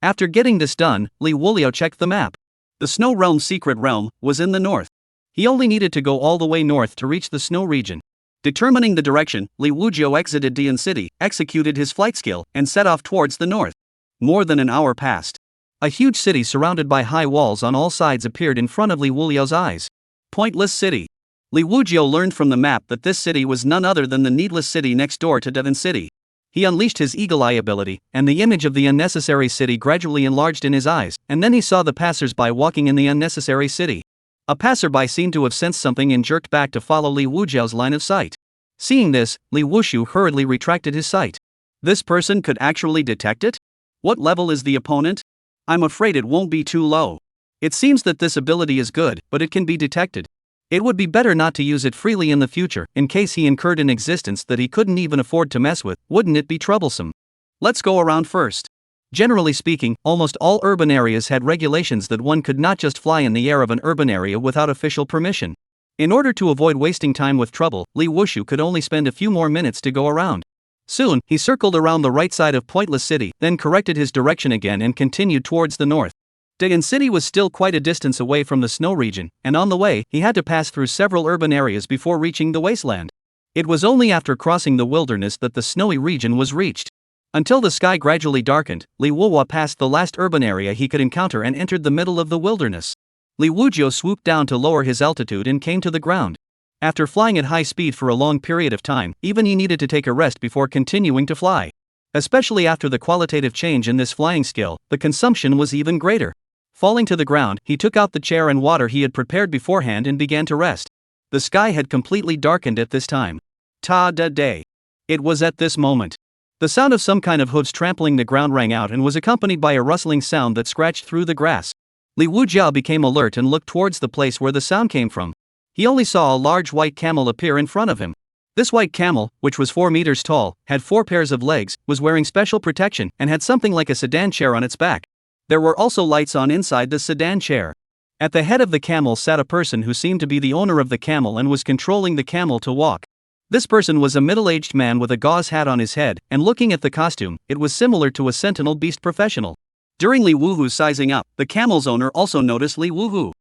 After getting this done, Li Wuzhou checked the map. The Snow Realm's secret realm was in the north. He only needed to go all the way north to reach the snow region. Determining the direction, Li Wuzhou exited Dian City, executed his flight skill, and set off towards the north. More than an hour passed. A huge city surrounded by high walls on all sides appeared in front of Li Wuzhou's eyes. Pointless City. Li Wuzhou learned from the map that this city was none other than the needless city next door to Dian City. He unleashed his eagle eye ability, and the image of the unnecessary city gradually enlarged in his eyes, and then he saw the passers-by walking in the unnecessary city. A passerby seemed to have sensed something and jerked back to follow Li Wuzhou's line of sight. Seeing this, Li Wuzhou hurriedly retracted his sight. This person could actually detect it? What level is the opponent? I'm afraid it won't be too low. It seems that this ability is good, but it can be detected. It would be better not to use it freely in the future, in case he incurred an existence that he couldn't even afford to mess with, wouldn't it be troublesome? Let's go around first. Generally speaking, almost all urban areas had regulations that one could not just fly in the air of an urban area without official permission. In order to avoid wasting time with trouble, Li Wuzhou could only spend a few more minutes to go around. Soon, he circled around the right side of Pointless City, then corrected his direction again and continued towards the north. Dian City was still quite a distance away from the snow region, and on the way, he had to pass through several urban areas before reaching the wasteland. It was only after crossing the wilderness that the snowy region was reached. Until the sky gradually darkened, Li Wuzhou passed the last urban area he could encounter and entered the middle of the wilderness. Li Wuzhou swooped down to lower his altitude and came to the ground. After flying at high speed for a long period of time, even he needed to take a rest before continuing to fly. Especially after the qualitative change in this flying skill, the consumption was even greater. Falling to the ground, he took out the chair and water he had prepared beforehand and began to rest. The sky had completely darkened at this time. Ta-da-day. It was at this moment. The sound of some kind of hooves trampling the ground rang out and was accompanied by a rustling sound that scratched through the grass. Li Wuzhou became alert and looked towards the place where the sound came from. He only saw a large white camel appear in front of him. This white camel, which was 4 meters tall, had 4 pairs of legs, was wearing special protection, and had something like a sedan chair on its back. There were also lights on inside the sedan chair. At the head of the camel sat a person who seemed to be the owner of the camel and was controlling the camel to walk. This person was a middle-aged man with a gauze hat on his head, and looking at the costume, it was similar to a sentinel beast professional. During Li Wuhu's sizing up, the camel's owner also noticed Li Wuhu.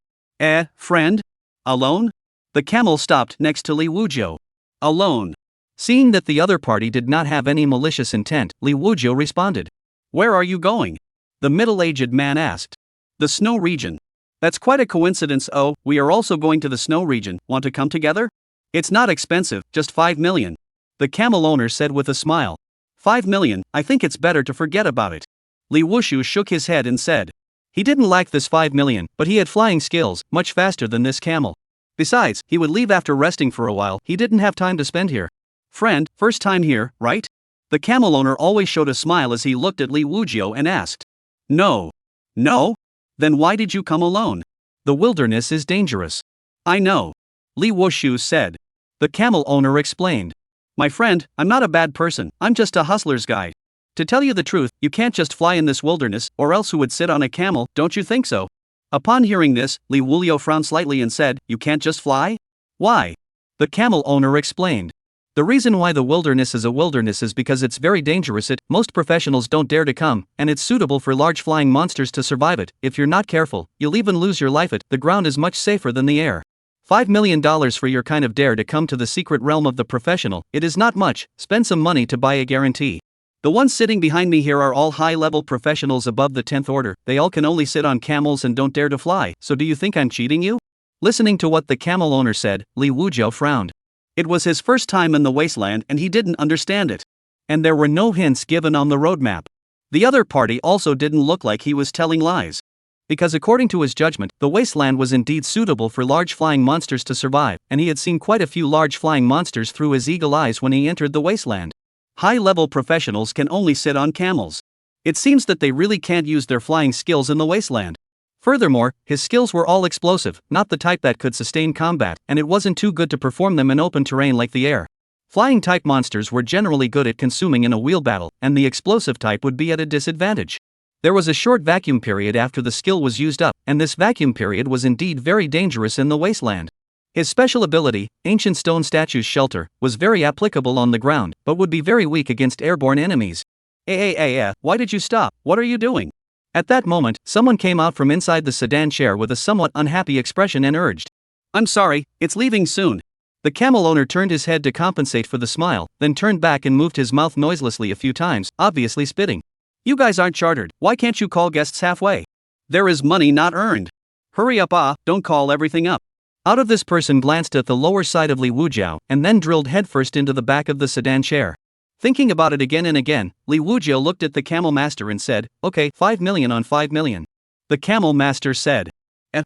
Friend? Alone? The camel stopped next to Li Wujiu. Alone. Seeing that the other party did not have any malicious intent, Li Wujiu responded. Where are you going? The middle-aged man asked. The snow region. That's quite a coincidence. Oh, we are also going to the snow region. Want to come together? It's not expensive, just 5 million. The camel owner said with a smile. 5 million, I think it's better to forget about it. Li Wuxiu shook his head and said. He didn't lack this 5 million, but he had flying skills, much faster than this camel. Besides, he would leave after resting for a while, he didn't have time to spend here. Friend, first time here, right? The camel owner always showed a smile as he looked at Li Wujiu and asked. No. No? Then why did you come alone? The wilderness is dangerous. I know. Li Wuxiu said. The camel owner explained. My friend, I'm not a bad person, I'm just a hustler's guy. To tell you the truth, you can't just fly in this wilderness, or else who would sit on a camel, don't you think so? Upon hearing this, Li Wuliu frowned slightly and said, You can't just fly? Why? The camel owner explained. The reason why the wilderness is a wilderness is because it's very dangerous. Most professionals don't dare to come, and it's suitable for large flying monsters to survive it. If you're not careful, you'll even lose your life. The ground is much safer than the air. $5 million for your kind of dare to come to the secret realm of the professional, it is not much, spend some money to buy a guarantee. The ones sitting behind me here are all high-level professionals above the 10th order, they all can only sit on camels and don't dare to fly, so do you think I'm cheating you? Listening to what the camel owner said, Li Wujiu frowned. It was his first time in the wasteland and he didn't understand it. And there were no hints given on the roadmap. The other party also didn't look like he was telling lies. Because according to his judgment, the wasteland was indeed suitable for large flying monsters to survive, and he had seen quite a few large flying monsters through his eagle eyes when he entered the wasteland. High-level professionals can only sit on camels. It seems that they really can't use their flying skills in the wasteland. Furthermore, his skills were all explosive, not the type that could sustain combat, and it wasn't too good to perform them in open terrain like the air. Flying-type monsters were generally good at consuming in a wheel battle, and the explosive type would be at a disadvantage. There was a short vacuum period after the skill was used up, and this vacuum period was indeed very dangerous in the wasteland. His special ability, Ancient Stone Statue's Shelter, was very applicable on the ground, but would be very weak against airborne enemies. Why did you stop? What are you doing? At that moment, someone came out from inside the sedan chair with a somewhat unhappy expression and urged. I'm sorry, it's leaving soon. The camel owner turned his head to compensate for the smile, then turned back and moved his mouth noiselessly a few times, obviously spitting. You guys aren't chartered, why can't you call guests halfway? There is money not earned. Hurry up, don't call everything up. Out of this person glanced at the lower side of Li Wujiu, and then drilled headfirst into the back of the sedan chair. Thinking about it again and again, Li Wujiu looked at the camel master and said, Okay, 5 million on 5 million. The camel master said.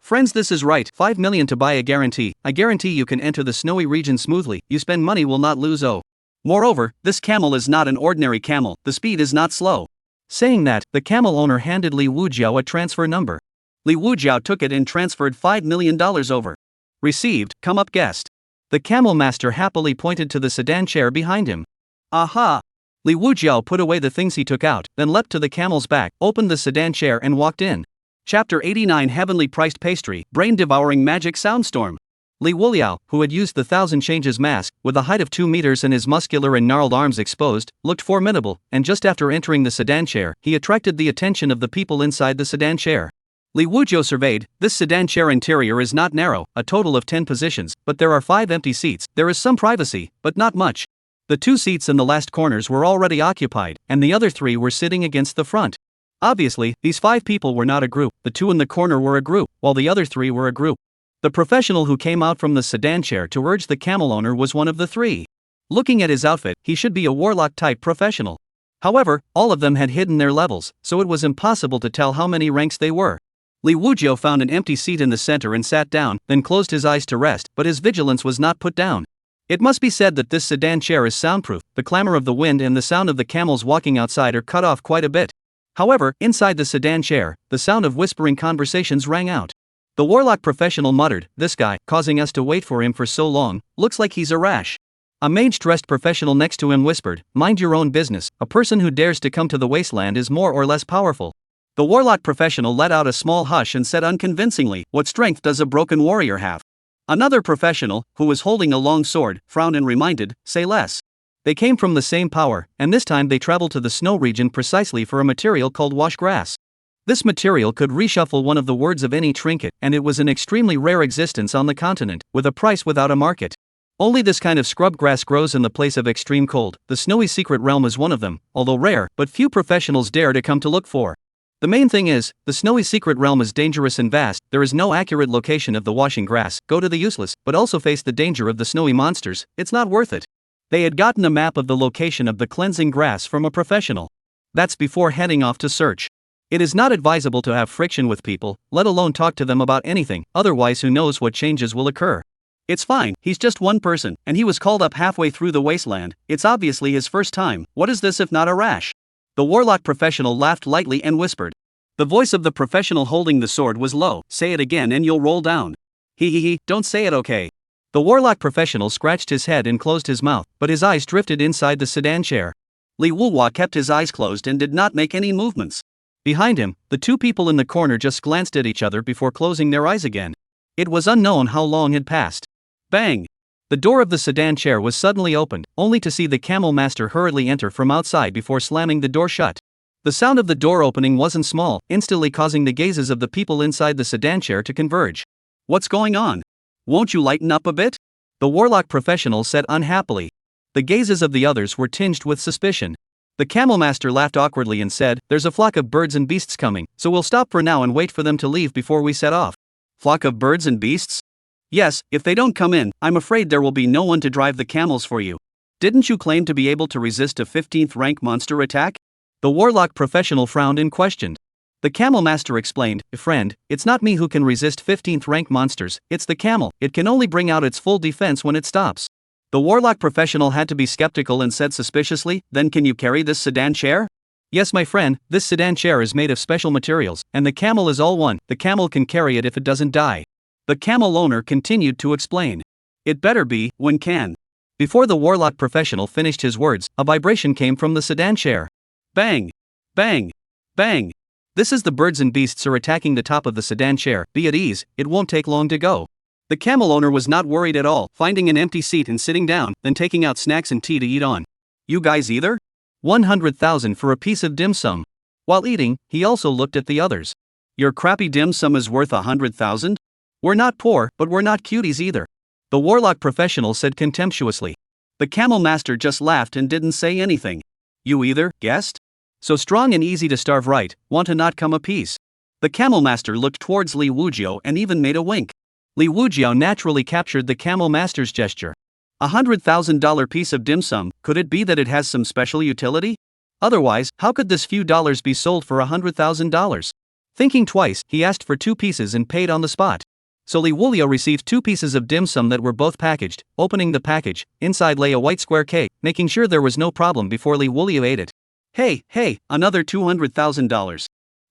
Friends, this is right, 5 million to buy a guarantee. I guarantee you can enter the snowy region smoothly, you spend money will not lose. Moreover, this camel is not an ordinary camel, the speed is not slow. Saying that, the camel owner handed Li Wujiu a transfer number. Li Wujiu took it and transferred $5 million over. Received, come up guest. The camel master happily pointed to the sedan chair behind him. Aha! Li Wujiu put away the things he took out, then leapt to the camel's back, opened the sedan chair and walked in. Chapter 89 Heavenly Priced Pastry, Brain-Devouring Magic Soundstorm. Li Wuliu, who had used the Thousand Changes mask, with a height of 2 meters and his muscular and gnarled arms exposed, looked formidable, and just after entering the sedan chair, he attracted the attention of the people inside the sedan chair. Li Wujiu surveyed, this sedan chair interior is not narrow, a total of 10 positions, but there are 5 empty seats, there is some privacy, but not much. The 2 seats in the last corners were already occupied, and the other 3 were sitting against the front. Obviously, these 5 people were not a group, the 2 in the corner were a group, while the other 3 were a group. The professional who came out from the sedan chair to urge the camel owner was one of the 3. Looking at his outfit, he should be a warlock-type professional. However, all of them had hidden their levels, so it was impossible to tell how many ranks they were. Li Wujiu found an empty seat in the center and sat down, then closed his eyes to rest, but his vigilance was not put down. It must be said that this sedan chair is soundproof, the clamor of the wind and the sound of the camels walking outside are cut off quite a bit. However, inside the sedan chair, the sound of whispering conversations rang out. The warlock professional muttered, "This guy, causing us to wait for him for so long, looks like he's a rash." A mage-dressed professional next to him whispered, "Mind your own business, a person who dares to come to the wasteland is more or less powerful." The warlock professional let out a small hush and said unconvincingly, "What strength does a broken warrior have?" Another professional, who was holding a long sword, frowned and reminded, "Say less." They came from the same power, and this time they traveled to the snow region precisely for a material called wash grass. This material could reshuffle one of the words of any trinket, and it was an extremely rare existence on the continent, with a price without a market. Only this kind of scrub grass grows in the place of extreme cold. The snowy secret realm is one of them, although rare, but few professionals dare to come to look for. The main thing is, the snowy secret realm is dangerous and vast. There is no accurate location of the washing grass. Go to the useless, but also face the danger of the snowy monsters. It's not worth it. They had gotten a map of the location of the cleansing grass from a professional. That's before heading off to search. It is not advisable to have friction with people, let alone talk to them about anything, otherwise who knows what changes will occur. It's fine, he's just one person, and he was called up halfway through the wasteland. It's obviously his first time. What is this if not a rash? The warlock professional laughed lightly and whispered. The voice of the professional holding the sword was low. "Say it again and you'll roll down." He, don't say it, okay? The warlock professional scratched his head and closed his mouth, but his eyes drifted inside the sedan chair. Liuji kept his eyes closed and did not make any movements. Behind him, the two people in the corner just glanced at each other before closing their eyes again. It was unknown how long had passed. Bang! The door of the sedan chair was suddenly opened, only to see the camel master hurriedly enter from outside before slamming the door shut. The sound of the door opening wasn't small, instantly causing the gazes of the people inside the sedan chair to converge. "What's going on? Won't you lighten up a bit?" the warlock professional said unhappily. The gazes of the others were tinged with suspicion. The camel master laughed awkwardly and said, "There's a flock of birds and beasts coming, so we'll stop for now and wait for them to leave before we set off." "Flock of birds and beasts?" "Yes, if they don't come in, I'm afraid there will be no one to drive the camels for you. Didn't you claim to be able to resist a 15th rank monster attack?" The warlock professional frowned and questioned. The camel master explained, "Friend, it's not me who can resist 15th rank monsters, it's the camel. It can only bring out its full defense when it stops." The warlock professional had to be skeptical and said suspiciously, "Then can you carry this sedan chair?" "Yes, my friend, this sedan chair is made of special materials, and the camel is all one. The camel can carry it if it doesn't die." The camel owner continued to explain. "It better be, when can." Before the warlock professional finished his words, a vibration came from the sedan chair. Bang! Bang! Bang! "This is the birds and beasts are attacking the top of the sedan chair. Be at ease, it won't take long to go." The camel owner was not worried at all, finding an empty seat and sitting down, then taking out snacks and tea to eat on. "You guys either?" 100,000 for a piece of dim sum. While eating, he also looked at the others. "Your crappy dim sum is worth 100,000? We're not poor, but we're not cuties either," the warlock professional said contemptuously. The camel master just laughed and didn't say anything. "You either, guest? So strong and easy to starve, right? Want to not come a piece?" The camel master looked towards Liuji and even made a wink. Liuji naturally captured the camel master's gesture. $100,000 piece of dim sum, could it be that it has some special utility? Otherwise, how could this few dollars be sold for $100,000? Thinking twice, he asked for 2 pieces and paid on the spot. So Liuji received 2 pieces of dim sum that were both packaged. Opening the package, inside lay a white square cake, making sure there was no problem before Liuji ate it. Hey, another $200,000.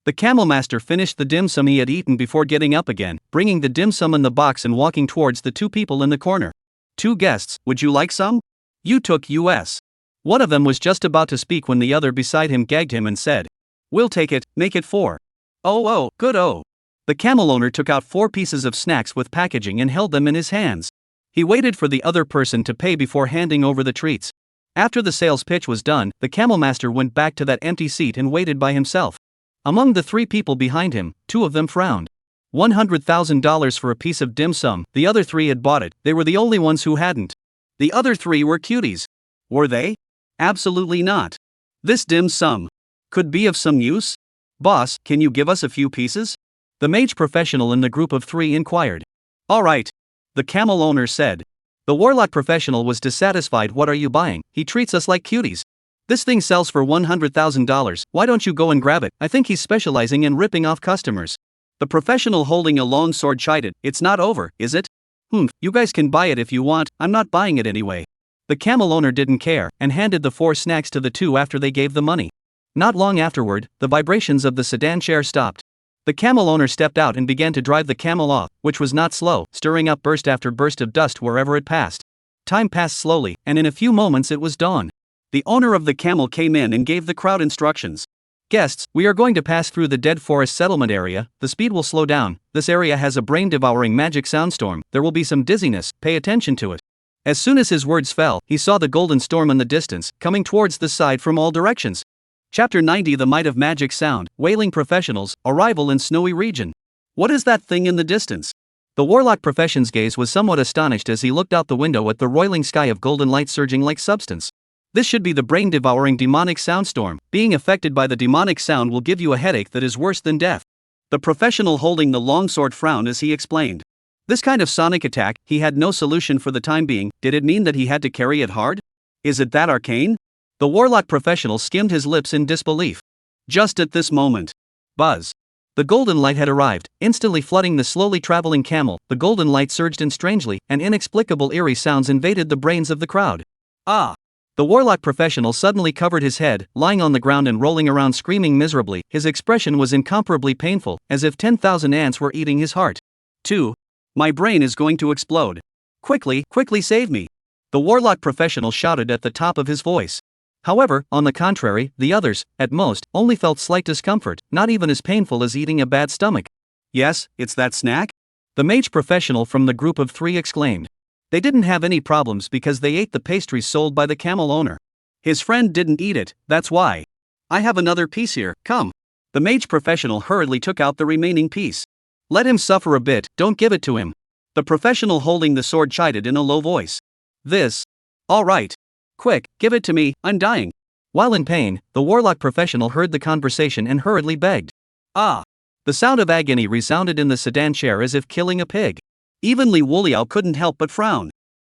The camel master finished the dim sum he had eaten before getting up again, bringing the dim sum in the box and walking towards the 2 people in the corner. "2 guests, would you like some?" "You took US." One of them was just about to speak when the other beside him gagged him and said, "We'll take it, make it 4. Oh, good oh. The camel owner took out 4 pieces of snacks with packaging and held them in his hands. He waited for the other person to pay before handing over the treats. After the sales pitch was done, the camel master went back to that empty seat and waited by himself. Among the 3 people behind him, 2 of them frowned. $100,000 for a piece of dim sum. The other 3 had bought it. They were the only ones who hadn't. The other 3 were cuties. Were they? Absolutely not. This dim sum could be of some use? "Boss, can you give us a few pieces?" the mage professional in the group of 3 inquired. "All right," the camel owner said. The warlock professional was dissatisfied. "What are you buying? He treats us like cuties. This thing sells for $100,000, why don't you go and grab it? I think he's specializing in ripping off customers." The professional holding a long sword chided, "It's not over, is it? You guys can buy it if you want, I'm not buying it anyway." The camel owner didn't care, and handed the 4 snacks to the 2 after they gave the money. Not long afterward, the vibrations of the sedan chair stopped. The camel owner stepped out and began to drive the camel off, which was not slow, stirring up burst after burst of dust wherever it passed. Time passed slowly, and in a few moments it was dawn. The owner of the camel came in and gave the crowd instructions. Guests, we are going to pass through the dead forest settlement area, the speed will slow down, this area has a brain-devouring magic soundstorm, there will be some dizziness, pay attention to it. As soon as his words fell, he saw the golden storm in the distance, coming towards the side from all directions. Chapter 90 The Might of Magic Sound, Wailing Professionals, Arrival in Snowy Region. What is that thing in the distance? The warlock profession's gaze was somewhat astonished as he looked out the window at the roiling sky of golden light surging like substance. This should be the brain-devouring demonic soundstorm. Being affected by the demonic sound will give you a headache that is worse than death. The professional holding the longsword frowned as he explained. This kind of sonic attack, he had no solution for the time being. Did it mean that he had to carry it hard? Is it that arcane? The warlock professional skimmed his lips in disbelief. Just at this moment. Buzz. The golden light had arrived, instantly flooding the slowly traveling camel. The golden light surged in strangely, and inexplicable eerie sounds invaded the brains of the crowd. Ah! The warlock professional suddenly covered his head, lying on the ground and rolling around screaming miserably. His expression was incomparably painful, as if 10,000 ants were eating his heart. 2. My brain is going to explode. Quickly, quickly save me! The warlock professional shouted at the top of his voice. However, on the contrary, the others, at most, only felt slight discomfort, not even as painful as eating a bad stomach. Yes, it's that snack? The mage professional from the group of 3 exclaimed. They didn't have any problems because they ate the pastries sold by the camel owner. His friend didn't eat it, that's why. I have another piece here, come. The mage professional hurriedly took out the remaining piece. Let him suffer a bit, don't give it to him. The professional holding the sword chided in a low voice. This. All right. Quick, give it to me, I'm dying. While in pain, the warlock professional heard the conversation and hurriedly begged. Ah! The sound of agony resounded in the sedan chair as if killing a pig. Even Li Wuliao couldn't help but frown.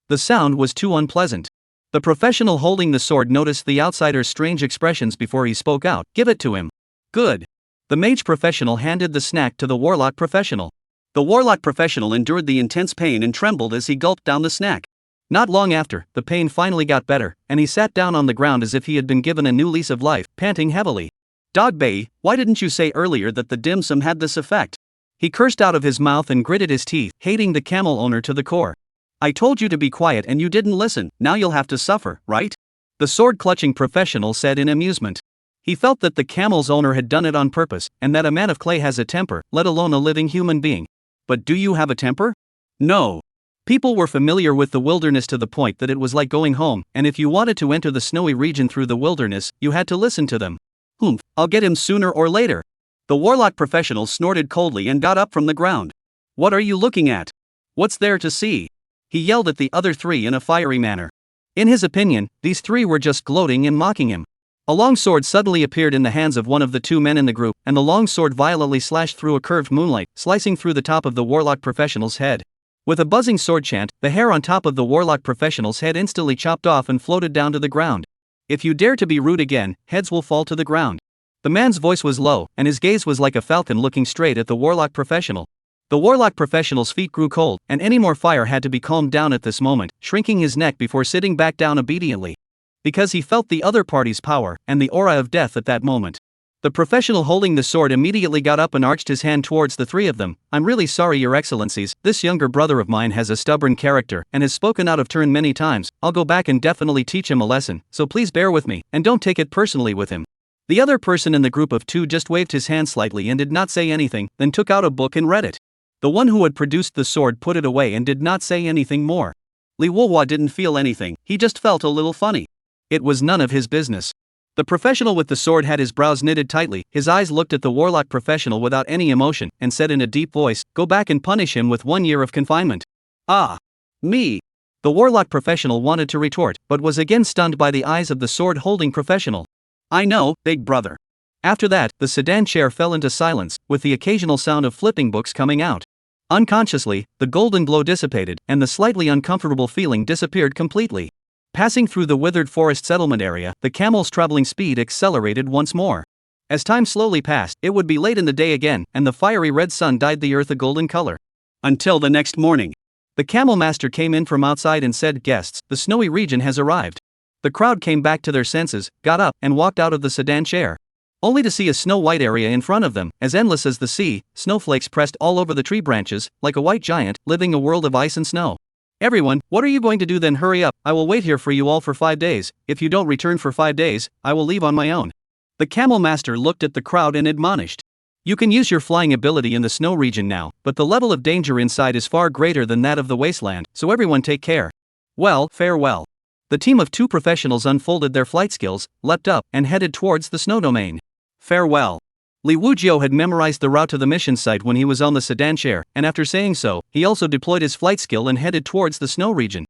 The sound was too unpleasant. The professional holding the sword noticed the outsider's strange expressions before he spoke out. Give it to him. Good. The mage professional handed the snack to the warlock professional. The warlock professional endured the intense pain and trembled as he gulped down the snack. Not long after, the pain finally got better, and he sat down on the ground as if he had been given a new lease of life, panting heavily. Dog Bei, why didn't you say earlier that the dim sum had this effect? He cursed out of his mouth and gritted his teeth, hating the camel owner to the core. I told you to be quiet and you didn't listen, now you'll have to suffer, right? The sword-clutching professional said in amusement. He felt that the camel's owner had done it on purpose, and that a man of clay has a temper, let alone a living human being. But do you have a temper? No. People were familiar with the wilderness to the point that it was like going home, and if you wanted to enter the snowy region through the wilderness, you had to listen to them. I'll get him sooner or later. The warlock professional snorted coldly and got up from the ground. What are you looking at? What's there to see? He yelled at the other 3 in a fiery manner. In his opinion, these 3 were just gloating and mocking him. A long sword suddenly appeared in the hands of one of the 2 men in the group, and the long sword violently slashed through a curved moonlight, slicing through the top of the warlock professional's head. With a buzzing sword chant, the hair on top of the warlock professional's head instantly chopped off and floated down to the ground. If you dare to be rude again, heads will fall to the ground. The man's voice was low, and his gaze was like a falcon looking straight at the warlock professional. The warlock professional's feet grew cold, and any more fire had to be calmed down at this moment, shrinking his neck before sitting back down obediently. Because he felt the other party's power, and the aura of death at that moment. The professional holding the sword immediately got up and arched his hand towards the 3 of them. I'm really sorry, your excellencies, this younger brother of mine has a stubborn character, and has spoken out of turn many times. I'll go back and definitely teach him a lesson, so please bear with me, and don't take it personally with him. The other person in the group of 2 just waved his hand slightly and did not say anything, then took out a book and read it. The one who had produced the sword put it away and did not say anything more. Li Wuliao didn't feel anything, he just felt a little funny. It was none of his business. The professional with the sword had his brows knitted tightly, his eyes looked at the warlock professional without any emotion, and said in a deep voice, go back and punish him with 1 year of confinement. Ah! Me! The warlock professional wanted to retort, but was again stunned by the eyes of the sword-holding professional. I know, big brother. After that, the sedan chair fell into silence, with the occasional sound of flipping books coming out. Unconsciously, the golden glow dissipated, and the slightly uncomfortable feeling disappeared completely. Passing through the withered forest settlement area, the camel's traveling speed accelerated once more. As time slowly passed, it would be late in the day again, and the fiery red sun dyed the earth a golden color. Until the next morning. The camel master came in from outside and said, guests, the snowy region has arrived. The crowd came back to their senses, got up, and walked out of the sedan chair. only to see a snow-white area in front of them, as endless as the sea, snowflakes pressed all over the tree branches, like a white giant, living a world of ice and snow. Everyone, what are you going to do then? Hurry up, I will wait here for you all for 5 days, if you don't return for 5 days, I will leave on my own. The camel master looked at the crowd and admonished. You can use your flying ability in the snow region now, but the level of danger inside is far greater than that of the wasteland, so everyone take care. Well, farewell. The team of 2 professionals unfolded their flight skills, leapt up, and headed towards the snow domain. Farewell. Liuji had memorized the route to the mission site when he was on the sedan chair, and after saying so, he also deployed his flight skill and headed towards the snow region.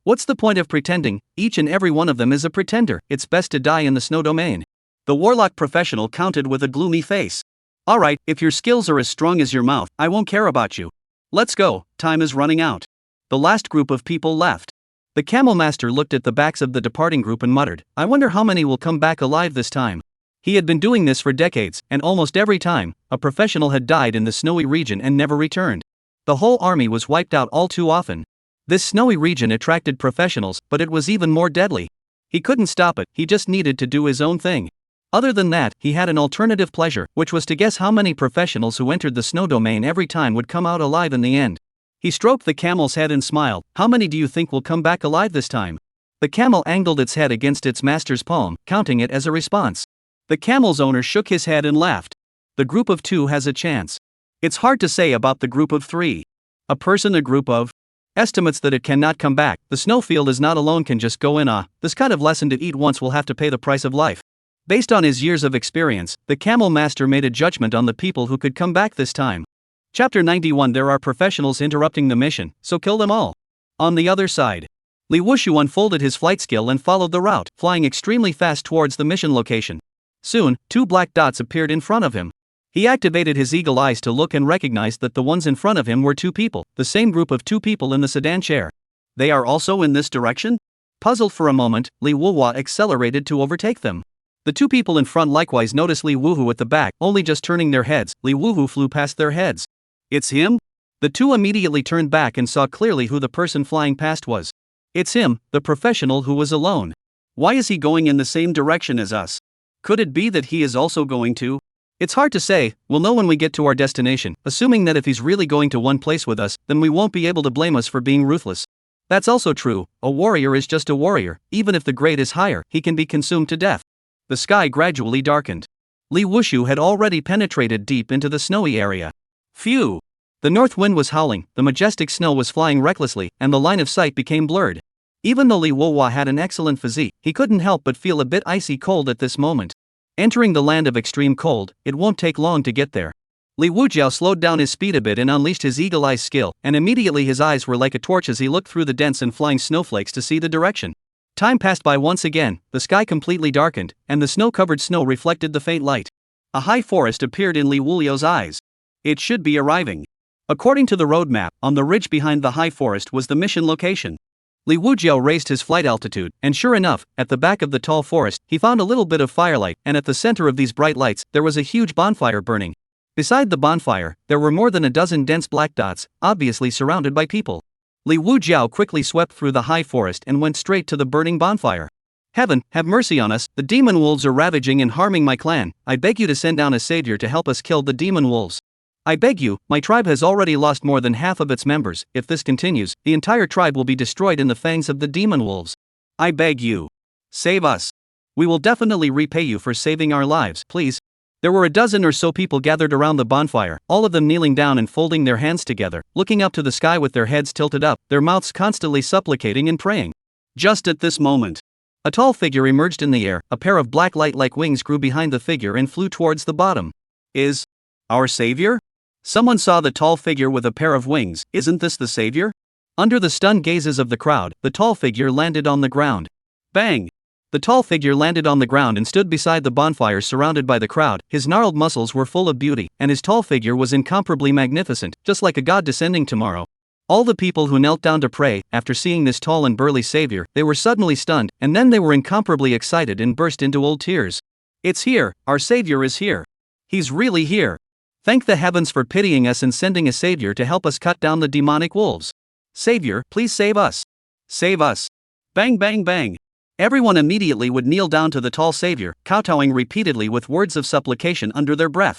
What's the point of pretending? Each and every one of them is a pretender. It's best to die in the snow domain. The warlock professional counted with a gloomy face. Alright, if your skills are as strong as your mouth, I won't care about you. Let's go, time is running out. The last group of people left. The camel master looked at the backs of the departing group and muttered, I wonder how many will come back alive this time. He had been doing this for decades, and almost every time, a professional had died in the snowy region and never returned. The whole army was wiped out all too often. This snowy region attracted professionals, but it was even more deadly. He couldn't stop it, he just needed to do his own thing. Other than that, he had an alternative pleasure, which was to guess how many professionals who entered the snow domain every time would come out alive in the end. He stroked the camel's head and smiled. How many do you think will come back alive this time? The camel angled its head against its master's palm, counting it as a response. The camel's owner shook his head and laughed. The group of 2 has a chance. It's hard to say about the group of 3. A group of estimates that it cannot come back. The snowfield is not alone can just go in. This kind of lesson to eat once will have to pay the price of life. Based on his years of experience, the camel master made a judgment on the people who could come back this time. Chapter 91. There are professionals interrupting the mission, so kill them all. On the other side, Liuji unfolded his flight skill and followed the route, flying extremely fast towards the mission location. Soon, 2 black dots appeared in front of him. He activated his eagle eyes to look and recognized that the ones in front of him were 2 people, the same group of 2 people in the sedan chair. They are also in this direction? Puzzled for a moment, Liuji accelerated to overtake them. The 2 people in front likewise noticed Liuji at the back, only just turning their heads. Liuji flew past their heads. It's him? The 2 immediately turned back and saw clearly who the person flying past was. It's him, the professional who was alone. Why is he going in the same direction as us? Could it be that he is also going to? It's hard to say, we'll know when we get to our destination, assuming that if he's really going to one place with us, then we won't be able to blame us for being ruthless. That's also true, a warrior is just a warrior, even if the grade is higher, he can be consumed to death. The sky gradually darkened. Liuji had already penetrated deep into the snowy area. Phew! The north wind was howling, the majestic snow was flying recklessly, and the line of sight became blurred. Even though Liuji had an excellent physique, he couldn't help but feel a bit icy cold at this moment. Entering the land of extreme cold, it won't take long to get there. Liuji slowed down his speed a bit and unleashed his eagle eye skill, and immediately his eyes were like a torch as he looked through the dense and flying snowflakes to see the direction. Time passed by once again, the sky completely darkened, and the snow-covered snow reflected the faint light. A high forest appeared in Liuji's eyes. It should be arriving. According to the roadmap, on the ridge behind the high forest was the mission location. Liuji raised his flight altitude, and sure enough, at the back of the tall forest, he found a little bit of firelight, and at the center of these bright lights, there was a huge bonfire burning. Beside the bonfire, there were more than a dozen dense black dots, obviously surrounded by people. Liuji quickly swept through the high forest and went straight to the burning bonfire. Heaven, have mercy on us, the demon wolves are ravaging and harming my clan. I beg you to send down a savior to help us kill the demon wolves. I beg you, my tribe has already lost more than half of its members. If this continues, the entire tribe will be destroyed in the fangs of the demon wolves. I beg you. Save us. We will definitely repay you for saving our lives, please. There were a dozen or so people gathered around the bonfire, all of them kneeling down and folding their hands together, looking up to the sky with their heads tilted up, their mouths constantly supplicating and praying. Just at this moment, a tall figure emerged in the air, a pair of black light-like wings grew behind the figure and flew towards the bottom. Is our savior? Someone saw the tall figure with a pair of wings. Isn't this the savior? Under the stunned gazes of the crowd, the tall figure landed on the ground. Bang! The tall figure landed on the ground and stood beside the bonfire surrounded by the crowd. His gnarled muscles were full of beauty, and his tall figure was incomparably magnificent, just like a god descending tomorrow. All the people who knelt down to pray, after seeing this tall and burly savior, they were suddenly stunned, and then they were incomparably excited and burst into old tears. It's here, our savior is here. He's really here. Thank the heavens for pitying us and sending a savior to help us cut down the demonic wolves. Savior, please save us. Save us. Bang bang bang. Everyone immediately would kneel down to the tall savior, kowtowing repeatedly with words of supplication under their breath.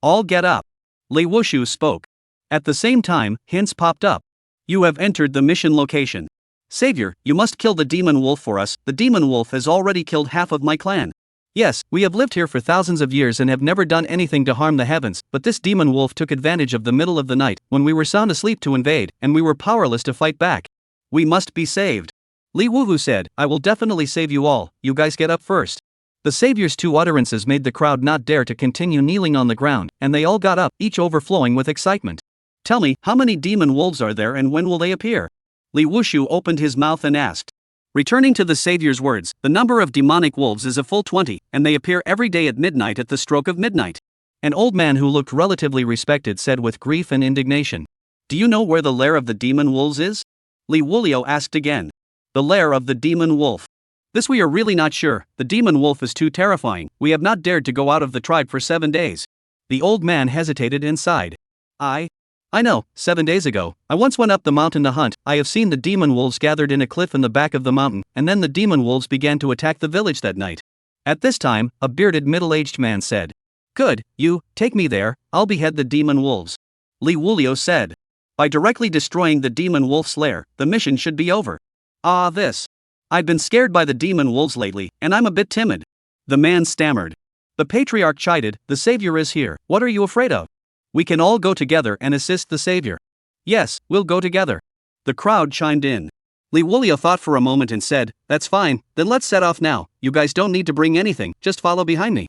All get up. Liuji spoke. At the same time, hints popped up. You have entered the mission location. Savior, you must kill the demon wolf for us. The demon wolf has already killed half of my clan. Yes, we have lived here for thousands of years and have never done anything to harm the heavens, but this demon wolf took advantage of the middle of the night, when we were sound asleep, to invade, and we were powerless to fight back. We must be saved. Liuji said, I will definitely save you all, you guys get up first. The savior's two utterances made the crowd not dare to continue kneeling on the ground, and they all got up, each overflowing with excitement. Tell me, how many demon wolves are there and when will they appear? Liuji opened his mouth and asked. Returning to the savior's words, the number of demonic wolves is a full 20, and they appear every day at midnight at the stroke of midnight. An old man who looked relatively respected said with grief and indignation. Do you know where the lair of the demon wolves is? Liuji asked again. The lair of the demon wolf. This we are really not sure, the demon wolf is too terrifying, we have not dared to go out of the tribe for 7 days. The old man hesitated and sighed. I know, 7 days ago, I once went up the mountain to hunt. I have seen the demon wolves gathered in a cliff in the back of the mountain, and then the demon wolves began to attack the village that night. At this time, a bearded middle-aged man said. Good, you, take me there, I'll behead the demon wolves. Liuji said. By directly destroying the demon wolf's lair, the mission should be over. I've been scared by the demon wolves lately, and I'm a bit timid. The man stammered. The patriarch chided, the savior is here, what are you afraid of? We can all go together and assist the savior. Yes, we'll go together. The crowd chimed in. Liuji thought for a moment and said, that's fine, then let's set off now, you guys don't need to bring anything, just follow behind me.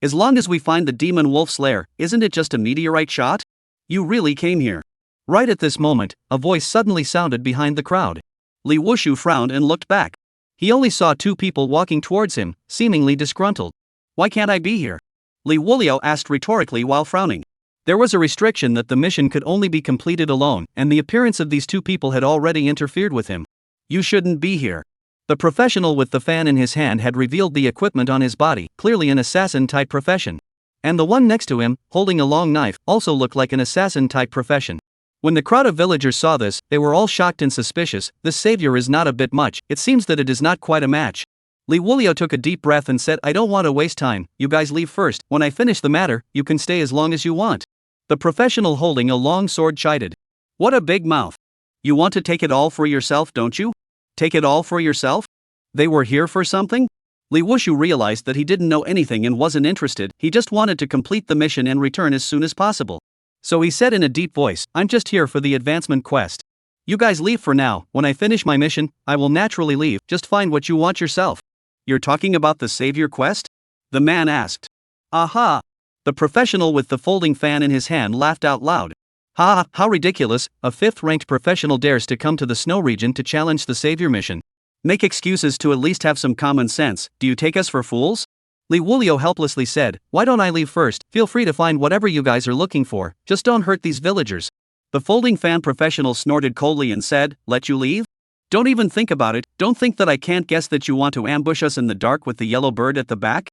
As long as we find the demon wolf's lair, isn't it just a meteorite shot? You really came here. Right at this moment, a voice suddenly sounded behind the crowd. Liuji frowned and looked back. He only saw 2 people walking towards him, seemingly disgruntled. Why can't I be here? Liuji asked rhetorically while frowning. There was a restriction that the mission could only be completed alone, and the appearance of these 2 people had already interfered with him. You shouldn't be here. The professional with the fan in his hand had revealed the equipment on his body, clearly an assassin-type profession. And the one next to him, holding a long knife, also looked like an assassin-type profession. When the crowd of villagers saw this, they were all shocked and suspicious. This savior is not a bit much, it seems that it is not quite a match. Liuji took a deep breath and said, I don't want to waste time, you guys leave first, when I finish the matter, you can stay as long as you want. The professional holding a long sword chided. What a big mouth. You want to take it all for yourself, don't you? Take it all for yourself? They were here for something? Liuji realized that he didn't know anything and wasn't interested, he just wanted to complete the mission and return as soon as possible. So he said in a deep voice, I'm just here for the advancement quest. You guys leave for now, when I finish my mission, I will naturally leave, just find what you want yourself. You're talking about the savior quest? The man asked. Aha! The professional with the folding fan in his hand laughed out loud. Ha, how ridiculous, a 5th-ranked professional dares to come to the snow region to challenge the savior mission. Make excuses to at least have some common sense, do you take us for fools? Liuji helplessly said, why don't I leave first, feel free to find whatever you guys are looking for, just don't hurt these villagers. The folding fan professional snorted coldly and said, let you leave? Don't even think about it, don't think that I can't guess that you want to ambush us in the dark with the yellow bird at the back?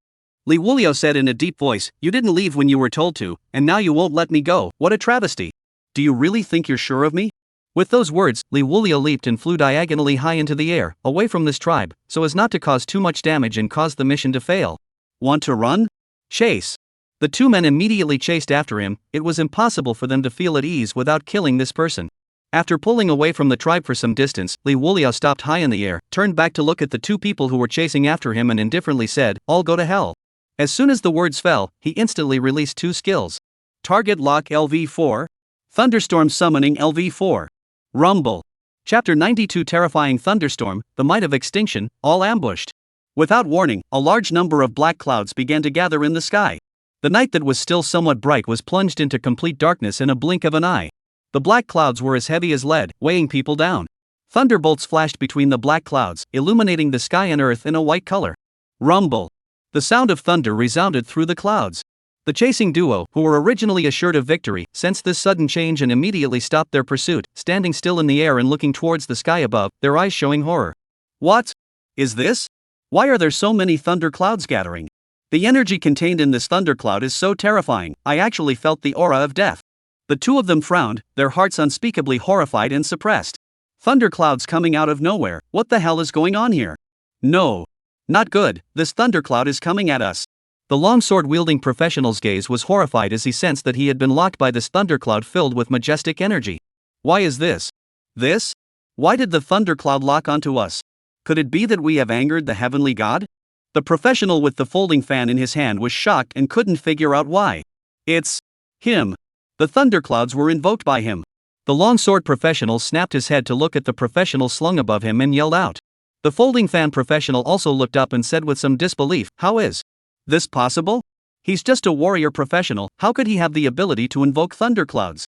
Liuji said in a deep voice, you didn't leave when you were told to, and now you won't let me go, what a travesty. Do you really think you're sure of me? With those words, Liuji leaped and flew diagonally high into the air, away from this tribe, so as not to cause too much damage and cause the mission to fail. Want to run? Chase. The 2 men immediately chased after him. It was impossible for them to feel at ease without killing this person. After pulling away from the tribe for some distance, Liuji stopped high in the air, turned back to look at the 2 people who were chasing after him and indifferently said, all go to hell. As soon as the words fell, he instantly released 2 skills. Target Lock LV4. Thunderstorm Summoning LV4. Rumble. Chapter 92 Terrifying Thunderstorm, The Might of Extinction, all ambushed. Without warning, a large number of black clouds began to gather in the sky. The night that was still somewhat bright was plunged into complete darkness in a blink of an eye. The black clouds were as heavy as lead, weighing people down. Thunderbolts flashed between the black clouds, illuminating the sky and earth in a white color. Rumble. The sound of thunder resounded through the clouds. The chasing duo, who were originally assured of victory, sensed this sudden change and immediately stopped their pursuit, standing still in the air and looking towards the sky above, their eyes showing horror. What is this? Why are there so many thunder clouds gathering? The energy contained in this thundercloud is so terrifying, I actually felt the aura of death. The 2 of them frowned, their hearts unspeakably horrified and suppressed. Thunderclouds coming out of nowhere, what the hell is going on here? No. Not good, this thundercloud is coming at us. The longsword-wielding professional's gaze was horrified as he sensed that he had been locked by this thundercloud filled with majestic energy. Why is this? This? Why did the thundercloud lock onto us? Could it be that we have angered the heavenly god? The professional with the folding fan in his hand was shocked and couldn't figure out why. It's him. The thunderclouds were invoked by him. The longsword professional snapped his head to look at the professional slung above him and yelled out. The folding fan professional also looked up and said with some disbelief, "How is this possible? He's just a warrior professional, how could he have the ability to invoke thunderclouds?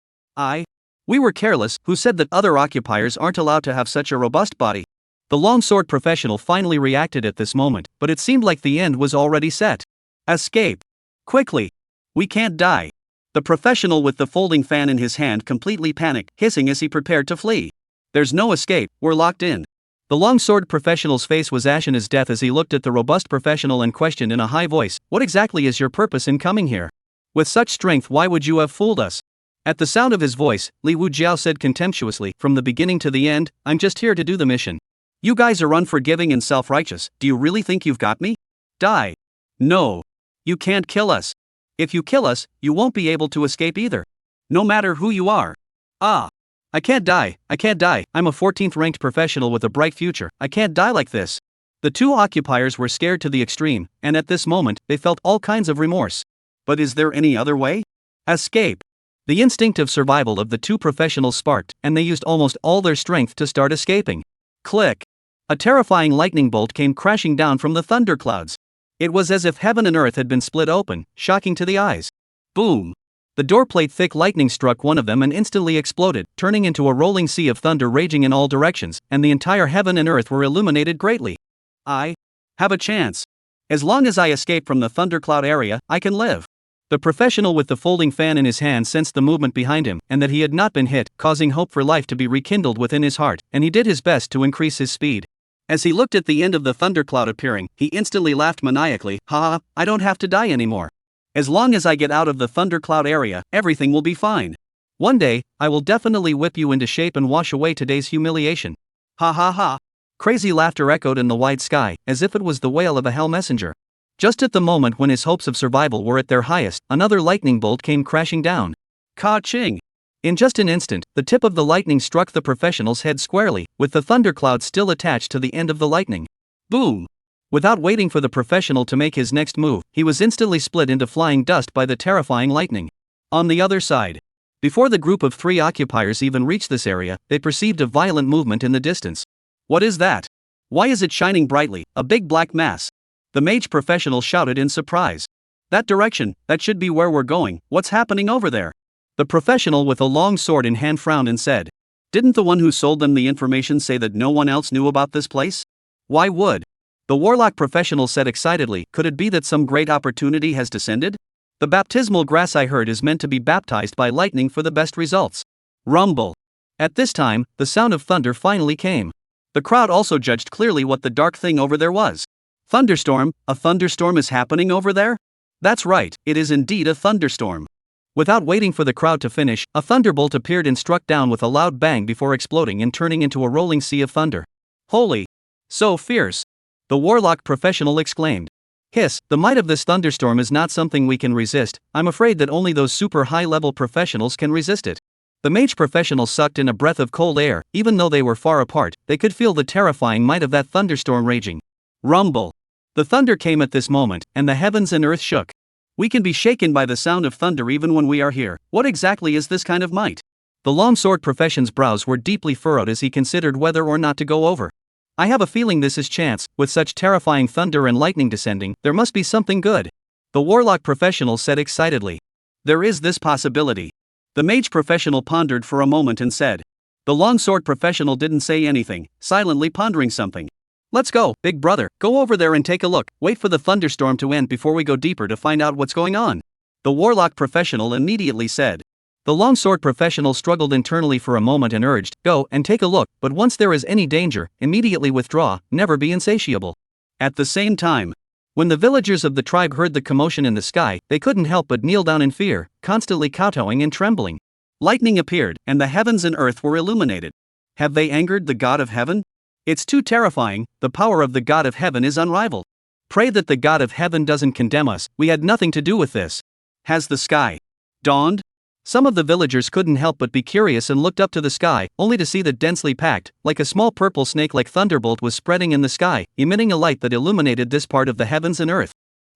We were careless, who said that other occupiers aren't allowed to have such a robust body?" The longsword professional finally reacted at this moment, but it seemed like the end was already set. Escape! Quickly! We can't die! The professional with the folding fan in his hand completely panicked, hissing as he prepared to flee. There's no escape, we're locked in. The longsword professional's face was ashen as death as he looked at the robust professional and questioned in a high voice, "What exactly is your purpose in coming here? With such strength, why would you have fooled us?" At the sound of his voice, Liuji said contemptuously, "From the beginning to the end, I'm just here to do the mission. You guys are unforgiving and self-righteous, do you really think you've got me? Die! No! You can't kill us! If you kill us, you won't be able to escape either. No matter who you are. I can't die, I'm a 14th ranked professional with a bright future, I can't die like this." The two occupiers were scared to the extreme, and at this moment, they felt all kinds of remorse. But is there any other way? Escape! The instinct of survival of the two professionals sparked, and they used almost all their strength to start escaping. Click! A terrifying lightning bolt came crashing down from the thunderclouds. It was as if heaven and earth had been split open, shocking to the eyes. Boom! The doorplate-thick lightning struck one of them and instantly exploded, turning into a rolling sea of thunder raging in all directions, and the entire heaven and earth were illuminated greatly. I have a chance. As long as I escape from the thundercloud area, I can live. The professional with the folding fan in his hand sensed the movement behind him, and that he had not been hit, causing hope for life to be rekindled within his heart, and he did his best to increase his speed. As he looked at the end of the thundercloud appearing, he instantly laughed maniacally, "Ha, I don't have to die anymore. As long as I get out of the thundercloud area, everything will be fine. One day, I will definitely whip you into shape and wash away today's humiliation." Ha ha ha. Crazy laughter echoed in the wide sky, as if it was the wail of a hell messenger. Just at the moment when his hopes of survival were at their highest, another lightning bolt came crashing down. Ka-ching! In just an instant, the tip of the lightning struck the professional's head squarely, with the thundercloud still attached to the end of the lightning. Boom! Without waiting for the professional to make his next move, he was instantly split into flying dust by the terrifying lightning. On the other side, before the group of 3 occupiers even reached this area, they perceived a violent movement in the distance. "What is that? Why is it shining brightly, a big black mass?" The mage professional shouted in surprise. "That direction, that should be where we're going, what's happening over there?" The professional with a long sword in hand frowned and said, "Didn't the one who sold them the information say that no one else knew about this place? Why would?" The warlock professional said excitedly, "Could it be that some great opportunity has descended? The baptismal grass I heard is meant to be baptized by lightning for the best results." Rumble. At this time, the sound of thunder finally came. The crowd also judged clearly what the dark thing over there was. Thunderstorm, a thunderstorm is happening over there? That's right, it is indeed a thunderstorm. Without waiting for the crowd to finish, a thunderbolt appeared and struck down with a loud bang before exploding and turning into a rolling sea of thunder. "Holy! So fierce!" the warlock professional exclaimed. "Hiss, the might of this thunderstorm is not something we can resist, I'm afraid that only those super high-level professionals can resist it." The mage professional sucked in a breath of cold air, even though they were far apart, they could feel the terrifying might of that thunderstorm raging. Rumble. The thunder came at this moment, and the heavens and earth shook. "We can be shaken by the sound of thunder even when we are here, what exactly is this kind of might?" The longsword profession's brows were deeply furrowed as he considered whether or not to go over. "I have a feeling this is chance, with such terrifying thunder and lightning descending, there must be something good," the warlock professional said excitedly. "There is this possibility." The mage professional pondered for a moment and said. The longsword professional didn't say anything, silently pondering something. "Let's go, big brother, go over there and take a look, wait for the thunderstorm to end before we go deeper to find out what's going on," the warlock professional immediately said. The longsword professional struggled internally for a moment and urged, "Go and take a look, but once there is any danger, immediately withdraw, never be insatiable." At the same time, when the villagers of the tribe heard the commotion in the sky, they couldn't help but kneel down in fear, constantly kowtowing and trembling. Lightning appeared, and the heavens and earth were illuminated. Have they angered the god of heaven? It's too terrifying, the power of the God of Heaven is unrivaled. Pray that the God of Heaven doesn't condemn us, we had nothing to do with this. Has the sky dawned? Some of the villagers couldn't help but be curious and looked up to the sky, only to see that densely packed, like a small purple snake like thunderbolt was spreading in the sky, emitting a light that illuminated this part of the heavens and earth.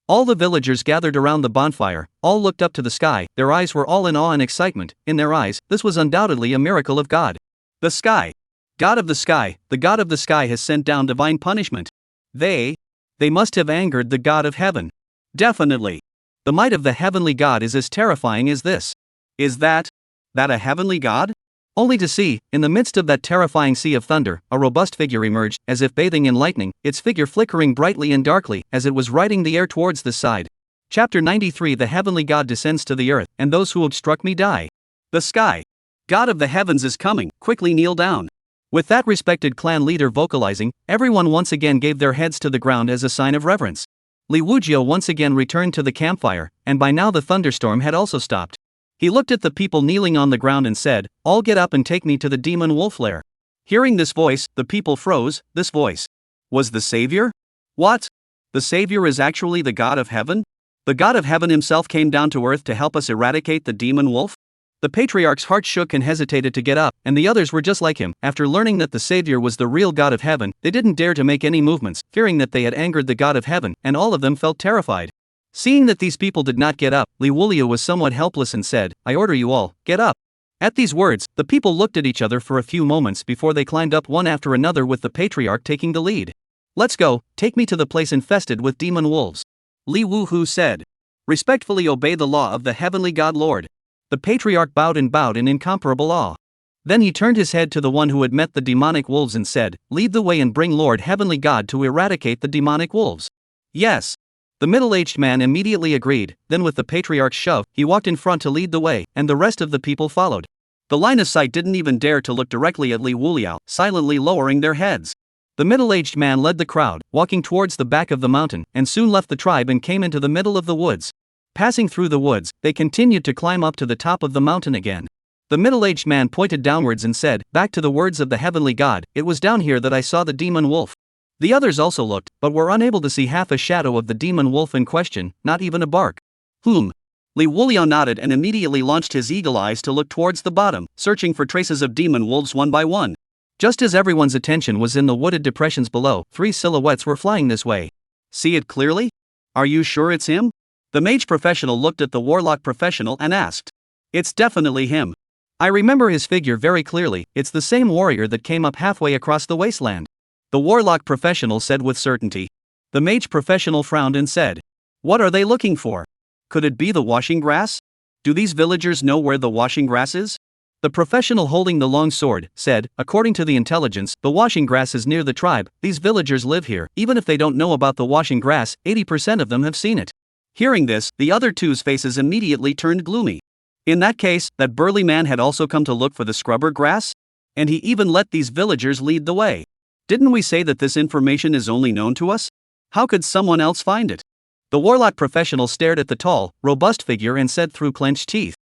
All the villagers gathered around the bonfire, all looked up to the sky, their eyes were all in awe and excitement. In their eyes, this was undoubtedly a miracle of God. The sky. God of the sky, the God of the sky has sent down divine punishment. They must have angered the God of Heaven. Definitely. The might of the heavenly God is as terrifying as this. Is that a heavenly God? Only to see, in the midst of that terrifying sea of thunder, a robust figure emerged, as if bathing in lightning, its figure flickering brightly and darkly, as it was riding the air towards the side. Chapter 93. The heavenly God descends to the earth, and those who obstruct me die. The sky. God of the heavens is coming, quickly kneel down. With that respected clan leader vocalizing, everyone once again gave their heads to the ground as a sign of reverence. Liuji once again returned to the campfire, and by now the thunderstorm had also stopped. He looked at the people kneeling on the ground and said, "All get up and take me to the demon wolf lair." Hearing this voice, the people froze. This voice was the Savior? What? The Savior is actually the God of Heaven? The God of Heaven himself came down to earth to help us eradicate the demon wolf? The patriarch's heart shook and hesitated to get up, and the others were just like him. After learning that the Savior was the real God of Heaven, they didn't dare to make any movements, fearing that they had angered the God of Heaven, and all of them felt terrified. Seeing that these people did not get up, Liuji was somewhat helpless and said, "I order you all, get up." At these words, the people looked at each other for a few moments before they climbed up one after another, with the patriarch taking the lead. "Let's go, take me to the place infested with demon wolves," Liuji said. "Respectfully obey the law of the heavenly God Lord." The patriarch bowed in incomparable awe. Then he turned his head to the one who had met the demonic wolves and said, "Lead the way and bring Lord Heavenly God to eradicate the demonic wolves." "Yes." The middle-aged man immediately agreed. Then with the patriarch's shove, he walked in front to lead the way, and the rest of the people followed. The line of sight didn't even dare to look directly at Liuji, silently lowering their heads. The middle-aged man led the crowd, walking towards the back of the mountain, and soon left the tribe and came into the middle of the woods. Passing through the woods, they continued to climb up to the top of the mountain again. The middle-aged man pointed downwards and said, "Back to the words of the heavenly God, it was down here that I saw the demon wolf." The others also looked, but were unable to see half a shadow of the demon wolf in question, not even a bark. Liuji nodded and immediately launched his eagle eyes to look towards the bottom, searching for traces of demon wolves one by one. Just as everyone's attention was in the wooded depressions below, 3 silhouettes were flying this way. "See it clearly? Are you sure it's him?" The mage professional looked at the warlock professional and asked. "It's definitely him. I remember his figure very clearly, it's the same warrior that came up halfway across the wasteland," the warlock professional said with certainty. The mage professional frowned and said, "What are they looking for? Could it be the washing grass? Do these villagers know where the washing grass is?" The professional holding the long sword said, "According to the intelligence, the washing grass is near the tribe. These villagers live here. Even if they don't know about the washing grass, 80% of them have seen it." Hearing this, the other two's faces immediately turned gloomy. In that case, that burly man had also come to look for the scrubber grass? And he even let these villagers lead the way. Didn't we say that this information is only known to us? How could someone else find it? The warlock professional stared at the tall, robust figure and said through clenched teeth,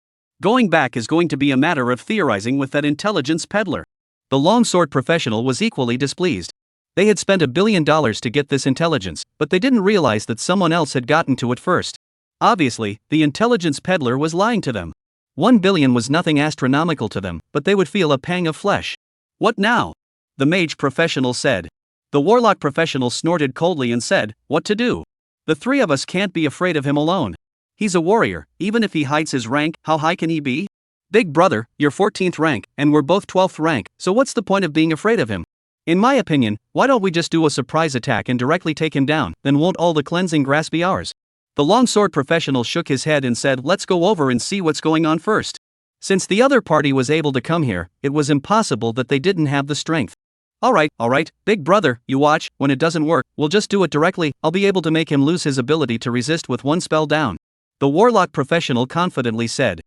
"Going back is going to be a matter of theorizing with that intelligence peddler." The longsword professional was equally displeased. They had spent $1 billion to get this intelligence, but they didn't realize that someone else had gotten to it first. Obviously, the intelligence peddler was lying to them. 1 billion was nothing astronomical to them, but they would feel a pang of flesh. "What now?" the mage professional said. The warlock professional snorted coldly and said, "What to do? The 3 of us can't be afraid of him alone. He's a warrior, even if he hides his rank, how high can he be? Big brother, you're 14th rank, and we're both 12th rank, so what's the point of being afraid of him? In my opinion, why don't we just do a surprise attack and directly take him down, then won't all the cleansing grass be ours?" The longsword professional shook his head and said, "Let's go over and see what's going on first." Since the other party was able to come here, it was impossible that they didn't have the strength. All right, big brother, you watch, when it doesn't work, we'll just do it directly, I'll be able to make him lose his ability to resist with one spell down," the warlock professional confidently said.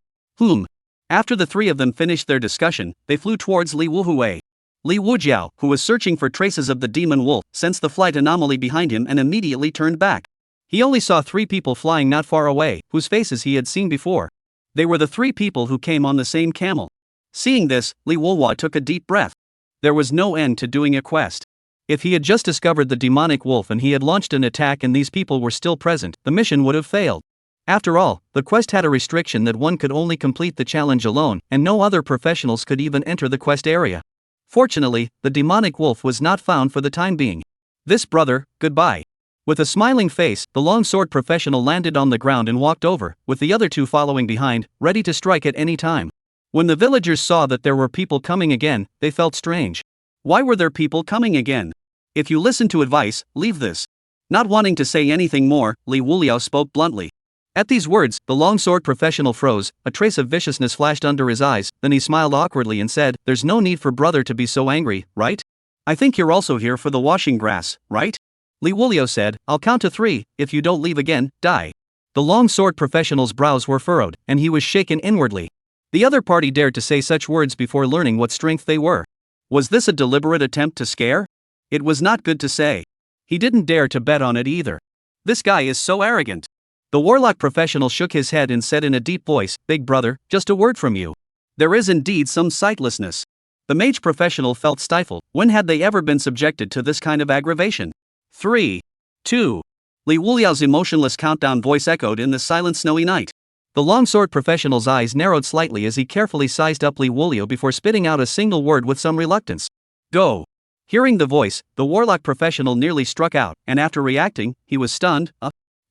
After the 3 of them finished their discussion, they flew towards Liuji. Liuji, who was searching for traces of the demon wolf, sensed the flight anomaly behind him and immediately turned back. He only saw 3 people flying not far away, whose faces he had seen before. They were the 3 people who came on the same camel. Seeing this, Liuji took a deep breath. There was no end to doing a quest. If he had just discovered the demonic wolf and he had launched an attack and these people were still present, the mission would have failed. After all, the quest had a restriction that one could only complete the challenge alone, and no other professionals could even enter the quest area. Fortunately, the demonic wolf was not found for the time being. This brother, goodbye. With a smiling face, the longsword professional landed on the ground and walked over, with the other two following behind, ready to strike at any time. When the villagers saw that there were people coming again, they felt strange. Why were there people coming again? If you listen to advice, leave this. Not wanting to say anything more, Liuji spoke bluntly. At these words, the longsword professional froze, a trace of viciousness flashed under his eyes, then he smiled awkwardly and said, "There's no need for brother to be so angry, right? I think you're also here for the washing grass, right?" Liuji said, "I'll count to 3, if you don't leave again, die." The longsword professional's brows were furrowed, and he was shaken inwardly. The other party dared to say such words before learning what strength they were. Was this a deliberate attempt to scare? It was not good to say. He didn't dare to bet on it either. This guy is so arrogant. The warlock professional shook his head and said in a deep voice, "Big brother, just a word from you." There is indeed some sightlessness. The mage professional felt stifled. When had they ever been subjected to this kind of aggravation? 3, 2. Liuji's emotionless countdown voice echoed in the silent snowy night. The longsword professional's eyes narrowed slightly as he carefully sized up Liuji before spitting out a single word with some reluctance. "Go." Hearing the voice, the warlock professional nearly struck out, and after reacting, he was stunned.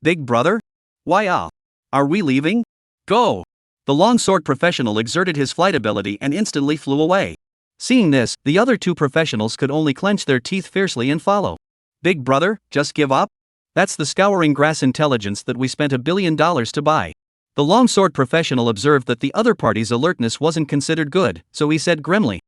Big brother? Why are we leaving? Go. The longsword professional exerted his flight ability and instantly flew away. Seeing this, the other two professionals could only clench their teeth fiercely and follow. Big brother, just give up? That's the scouring grass intelligence that we spent $1 billion to buy. The longsword professional observed that the other party's alertness wasn't considered good, so he said grimly.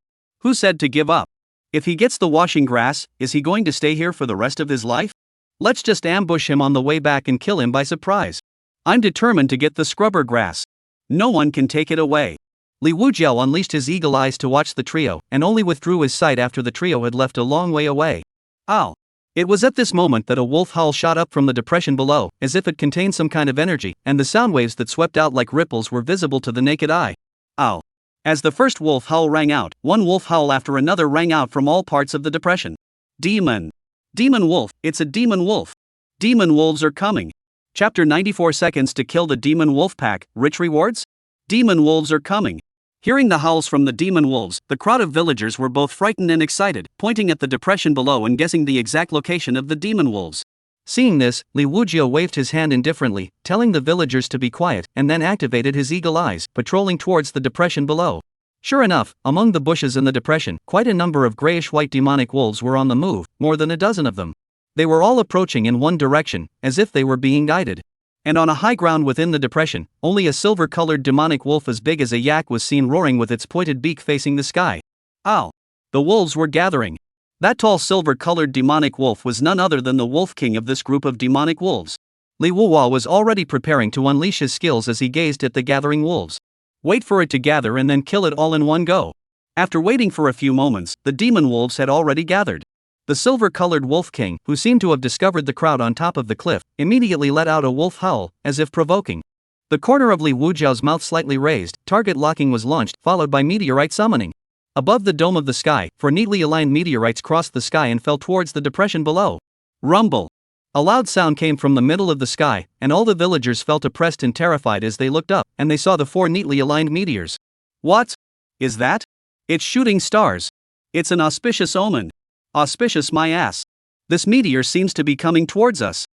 Who said to give up? If he gets the washing grass, is he going to stay here for the rest of his life? Let's just ambush him on the way back and kill him by surprise. I'm determined to get the scrubber grass. No one can take it away. Liuji unleashed his eagle eyes to watch the trio, and only withdrew his sight after the trio had left a long way away. Ow! It was at this moment that a wolf howl shot up from the depression below, as if it contained some kind of energy, and the sound waves that swept out like ripples were visible to the naked eye. Ow! As the first wolf howl rang out, one wolf howl after another rang out from all parts of the depression. Demon! Demon wolf, it's a demon wolf! Demon wolves are coming! Chapter 94 Seconds to kill the demon wolf pack, rich rewards? Demon wolves are coming! Hearing the howls from the demon wolves, the crowd of villagers were both frightened and excited, pointing at the depression below and guessing the exact location of the demon wolves. Seeing this, Liuji waved his hand indifferently, telling the villagers to be quiet, and then activated his eagle eyes, patrolling towards the depression below. Sure enough, among the bushes in the depression, quite a number of grayish-white demonic wolves were on the move, more than a dozen of them. They were all approaching in one direction, as if they were being guided. And on a high ground within the depression, only a silver-colored demonic wolf as big as a yak was seen roaring with its pointed beak facing the sky. Ow! The wolves were gathering. That tall silver-colored demonic wolf was none other than the wolf king of this group of demonic wolves. Liuji was already preparing to unleash his skills as he gazed at the gathering wolves. Wait for it to gather and then kill it all in one go. After waiting for a few moments, the demon wolves had already gathered. The silver-colored wolf king, who seemed to have discovered the crowd on top of the cliff, immediately let out a wolf howl, as if provoking. The corner of Liuji's mouth slightly raised, target locking was launched, followed by meteorite summoning. Above the dome of the sky, 4 neatly aligned meteorites crossed the sky and fell towards the depression below. Rumble! A loud sound came from the middle of the sky, and all the villagers felt oppressed and terrified as they looked up, and they saw the 4 neatly aligned meteors. What is that? It's shooting stars. It's an auspicious omen. Auspicious my ass. This meteor seems to be coming towards us.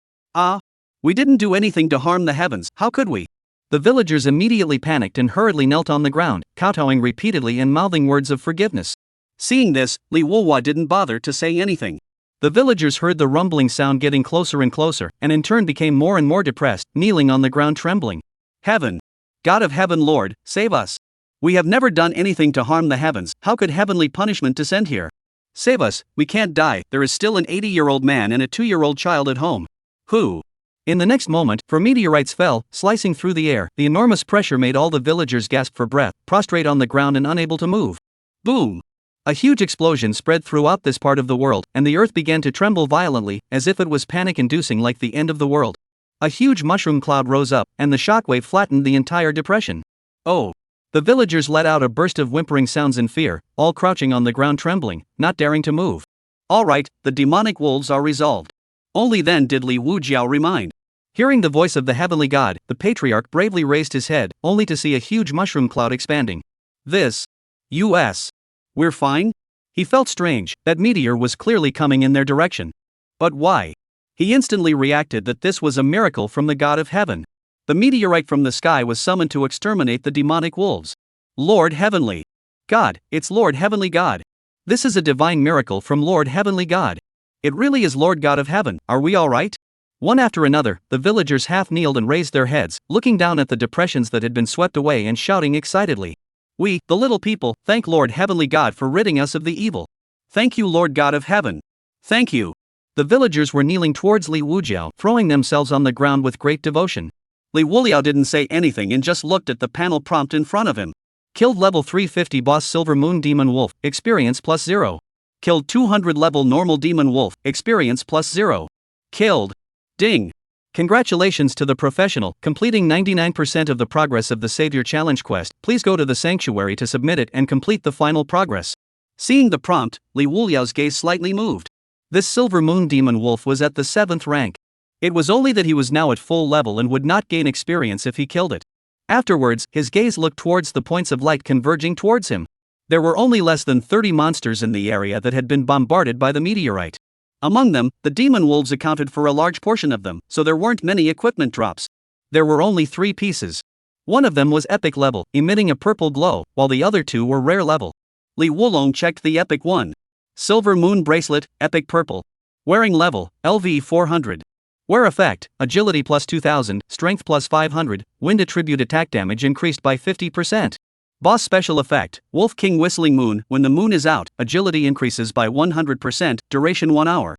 We didn't do anything to harm the heavens, how could we? The villagers immediately panicked and hurriedly knelt on the ground, kowtowing repeatedly and mouthing words of forgiveness. Seeing this, Liuji didn't bother to say anything. The villagers heard the rumbling sound getting closer and closer, and in turn became more and more depressed, kneeling on the ground trembling. Heaven! God of heaven Lord, save us! We have never done anything to harm the heavens, how could heavenly punishment descend here? Save us, we can't die, there is still an 80-year-old man and a 2-year-old child at home. Who? In the next moment, 4 meteorites fell, slicing through the air. The enormous pressure made all the villagers gasp for breath, prostrate on the ground and unable to move. Boom! A huge explosion spread throughout this part of the world, and the earth began to tremble violently, as if it was panic-inducing like the end of the world. A huge mushroom cloud rose up, and the shockwave flattened the entire depression. Oh! The villagers let out a burst of whimpering sounds in fear, all crouching on the ground trembling, not daring to move. Alright, the demonic wolves are resolved. Only then did Li Wujiao remind. Hearing the voice of the heavenly god, the patriarch bravely raised his head, only to see a huge mushroom cloud expanding. This. U.S. We're fine? He felt strange, that meteor was clearly coming in their direction. But why? He instantly reacted that this was a miracle from the god of heaven. The meteorite from the sky was summoned to exterminate the demonic wolves. Lord Heavenly God, it's Lord Heavenly God. This is a divine miracle from Lord Heavenly God. It really is Lord God of Heaven, are we alright? One after another, the villagers half kneeled and raised their heads, looking down at the depressions that had been swept away and shouting excitedly. We, the little people, thank Lord Heavenly God for ridding us of the evil. Thank you, Lord God of Heaven. Thank you. The villagers were kneeling towards Li Wujiao, throwing themselves on the ground with great devotion. Li Wujiao didn't say anything and just looked at the panel prompt in front of him. Killed level 350 boss Silver Moon Demon Wolf, experience +0. Killed 200 level normal Demon Wolf, experience +0. Killed. Ding. Congratulations to the professional, completing 99% of the progress of the Savior Challenge quest. Please go to the sanctuary to submit it and complete the final progress. Seeing the prompt, Li Wujiao's gaze slightly moved. This Silver Moon Demon Wolf was at the 7th rank. It was only that he was now at full level and would not gain experience if he killed it. Afterwards, his gaze looked towards the points of light converging towards him. There were only less than 30 monsters in the area that had been bombarded by the meteorite. Among them, the demon wolves accounted for a large portion of them, so there weren't many equipment drops. There were only 3 pieces. One of them was epic level, emitting a purple glow, while the other 2 were rare level. Li Wulong checked the epic one. Silver Moon Bracelet, epic purple. Wearing level, LV 400. Wear effect, agility +2000, strength +500, wind attribute attack damage increased by 50%. Boss special effect, Wolf King Whistling Moon. When the moon is out, agility increases by 100%, duration 1 hour.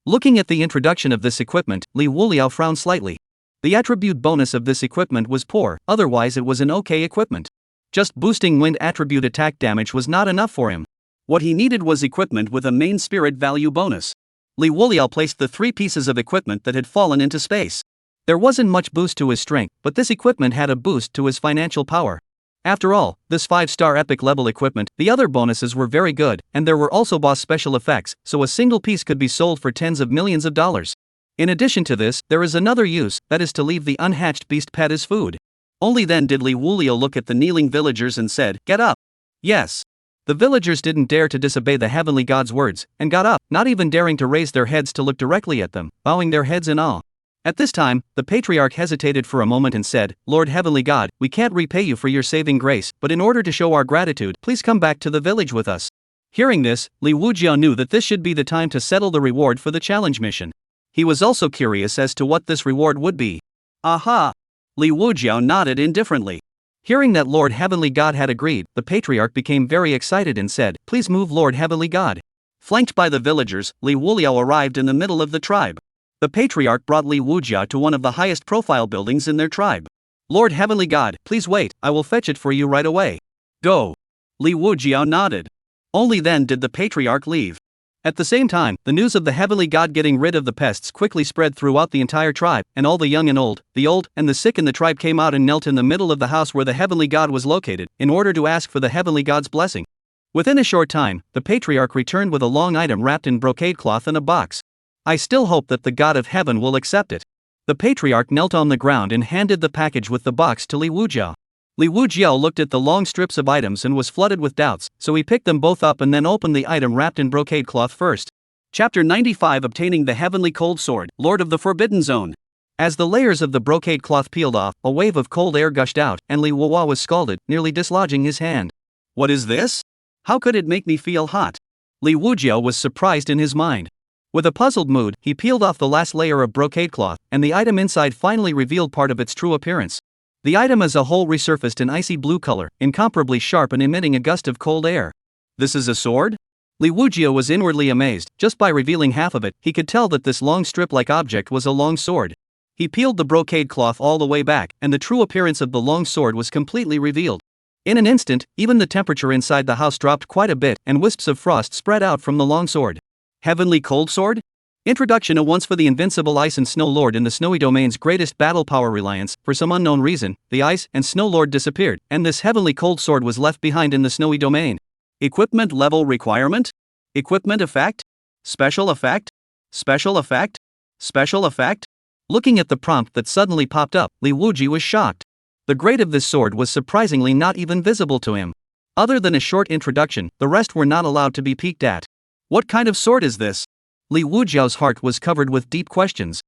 Looking at the introduction of this equipment, Li Wuliao frowned slightly. The attribute bonus of this equipment was poor, otherwise it was an okay equipment. Just boosting wind attribute attack damage was not enough for him. What he needed was equipment with a main spirit value bonus. Li Wuliao placed the 3 pieces of equipment that had fallen into space. There wasn't much boost to his strength, but this equipment had a boost to his financial power. After all, this 5-star epic level equipment, the other bonuses were very good, and there were also boss special effects, so a single piece could be sold for tens of millions of dollars. In addition to this, there is another use, that is to leave the unhatched beast pet as food. Only then did Li Wuliao look at the kneeling villagers and said, "Get up." Yes. The villagers didn't dare to disobey the heavenly god's words, and got up, not even daring to raise their heads to look directly at them, bowing their heads in awe. At this time, the patriarch hesitated for a moment and said, "Lord Heavenly God, we can't repay you for your saving grace, but in order to show our gratitude, please come back to the village with us." Hearing this, Li Wujiao knew that this should be the time to settle the reward for the challenge mission. He was also curious as to what this reward would be. Aha! Li Wujiao nodded indifferently. Hearing that Lord Heavenly God had agreed, the patriarch became very excited and said, "Please move, Lord Heavenly God." Flanked by the villagers, Li Wuliao arrived in the middle of the tribe. The patriarch brought Li Wujiao to one of the highest profile buildings in their tribe. "Lord Heavenly God, please wait, I will fetch it for you right away." "Go." Li Wujiao nodded. Only then did the patriarch leave. At the same time, the news of the heavenly god getting rid of the pests quickly spread throughout the entire tribe, and all the young and old, the old and the sick in the tribe came out and knelt in the middle of the house where the heavenly god was located, in order to ask for the heavenly god's blessing. Within a short time, the patriarch returned with a long item wrapped in brocade cloth in a box. "I still hope that the God of heaven will accept it." The patriarch knelt on the ground and handed the package with the box to Li Wujiao. Li Wujiao looked at the long strips of items and was flooded with doubts, so he picked them both up and then opened the item wrapped in brocade cloth first. Chapter 95 Obtaining the Heavenly Cold Sword, Lord of the Forbidden Zone. As the layers of the brocade cloth peeled off, a wave of cold air gushed out, and Li Wujiao was scalded, nearly dislodging his hand. "What is this? How could it make me feel hot?" Li Wujiao was surprised in his mind. With a puzzled mood, he peeled off the last layer of brocade cloth, and the item inside finally revealed part of its true appearance. The item as a whole resurfaced an icy blue color, incomparably sharp and emitting a gust of cold air. "This is a sword?" Li Wujiao was inwardly amazed. Just by revealing half of it, he could tell that this long strip-like object was a long sword. He peeled the brocade cloth all the way back, and the true appearance of the long sword was completely revealed. In an instant, even the temperature inside the house dropped quite a bit, and wisps of frost spread out from the long sword. Heavenly Cold Sword? Introduction. Once for the invincible Ice and Snow Lord in the Snowy Domain's greatest battle power reliance, for some unknown reason, the Ice and Snow Lord disappeared, and this Heavenly Cold Sword was left behind in the Snowy Domain. Equipment level requirement? Equipment effect? Special effect? Special effect? Special effect? Looking at the prompt that suddenly popped up, Liuji was shocked. The grade of this sword was surprisingly not even visible to him. Other than a short introduction, the rest were not allowed to be peeked at. What kind of sword is this? Liujiao's heart was covered with deep questions.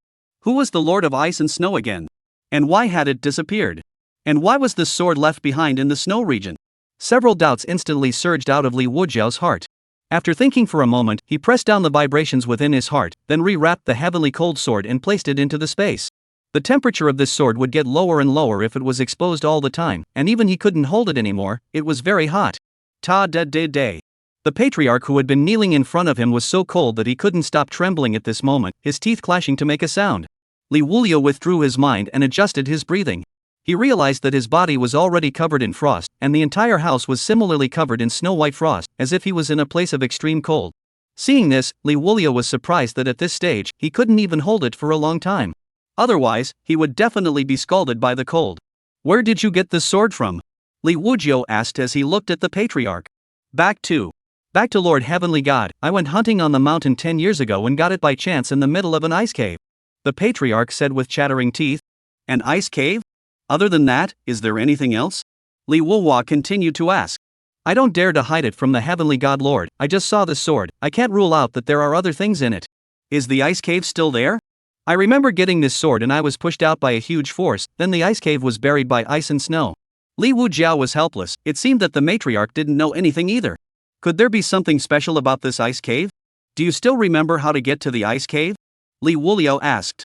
Who was the Lord of Ice and Snow again? And why had it disappeared? And why was this sword left behind in the snow region? Several doubts instantly surged out of Liujiao's heart. After thinking for a moment, he pressed down the vibrations within his heart, then rewrapped the heavenly cold sword and placed it into the space. The temperature of this sword would get lower and lower if it was exposed all the time, and even he couldn't hold it anymore, it was very hot. Ta-da-day-day. The patriarch who had been kneeling in front of him was so cold that he couldn't stop trembling at this moment, his teeth clashing to make a sound. Liuji withdrew his mind and adjusted his breathing. He realized that his body was already covered in frost, and the entire house was similarly covered in snow-white frost, as if he was in a place of extreme cold. Seeing this, Liuji was surprised that at this stage, he couldn't even hold it for a long time. Otherwise, he would definitely be scalded by the cold. Where did you get this sword from? Liuji asked as he looked at the patriarch. Back to Lord Heavenly God, I went hunting on the mountain 10 years ago and got it by chance in the middle of an ice cave. The patriarch said with chattering teeth. An ice cave? Other than that, is there anything else? Liuji continued to ask. I don't dare to hide it from the Heavenly God Lord, I just saw this sword, I can't rule out that there are other things in it. Is the ice cave still there? I remember getting this sword and I was pushed out by a huge force, then the ice cave was buried by ice and snow. Liuji was helpless, it seemed that the matriarch didn't know anything either. Could there be something special about this ice cave? Do you still remember how to get to the ice cave? Liuji asked.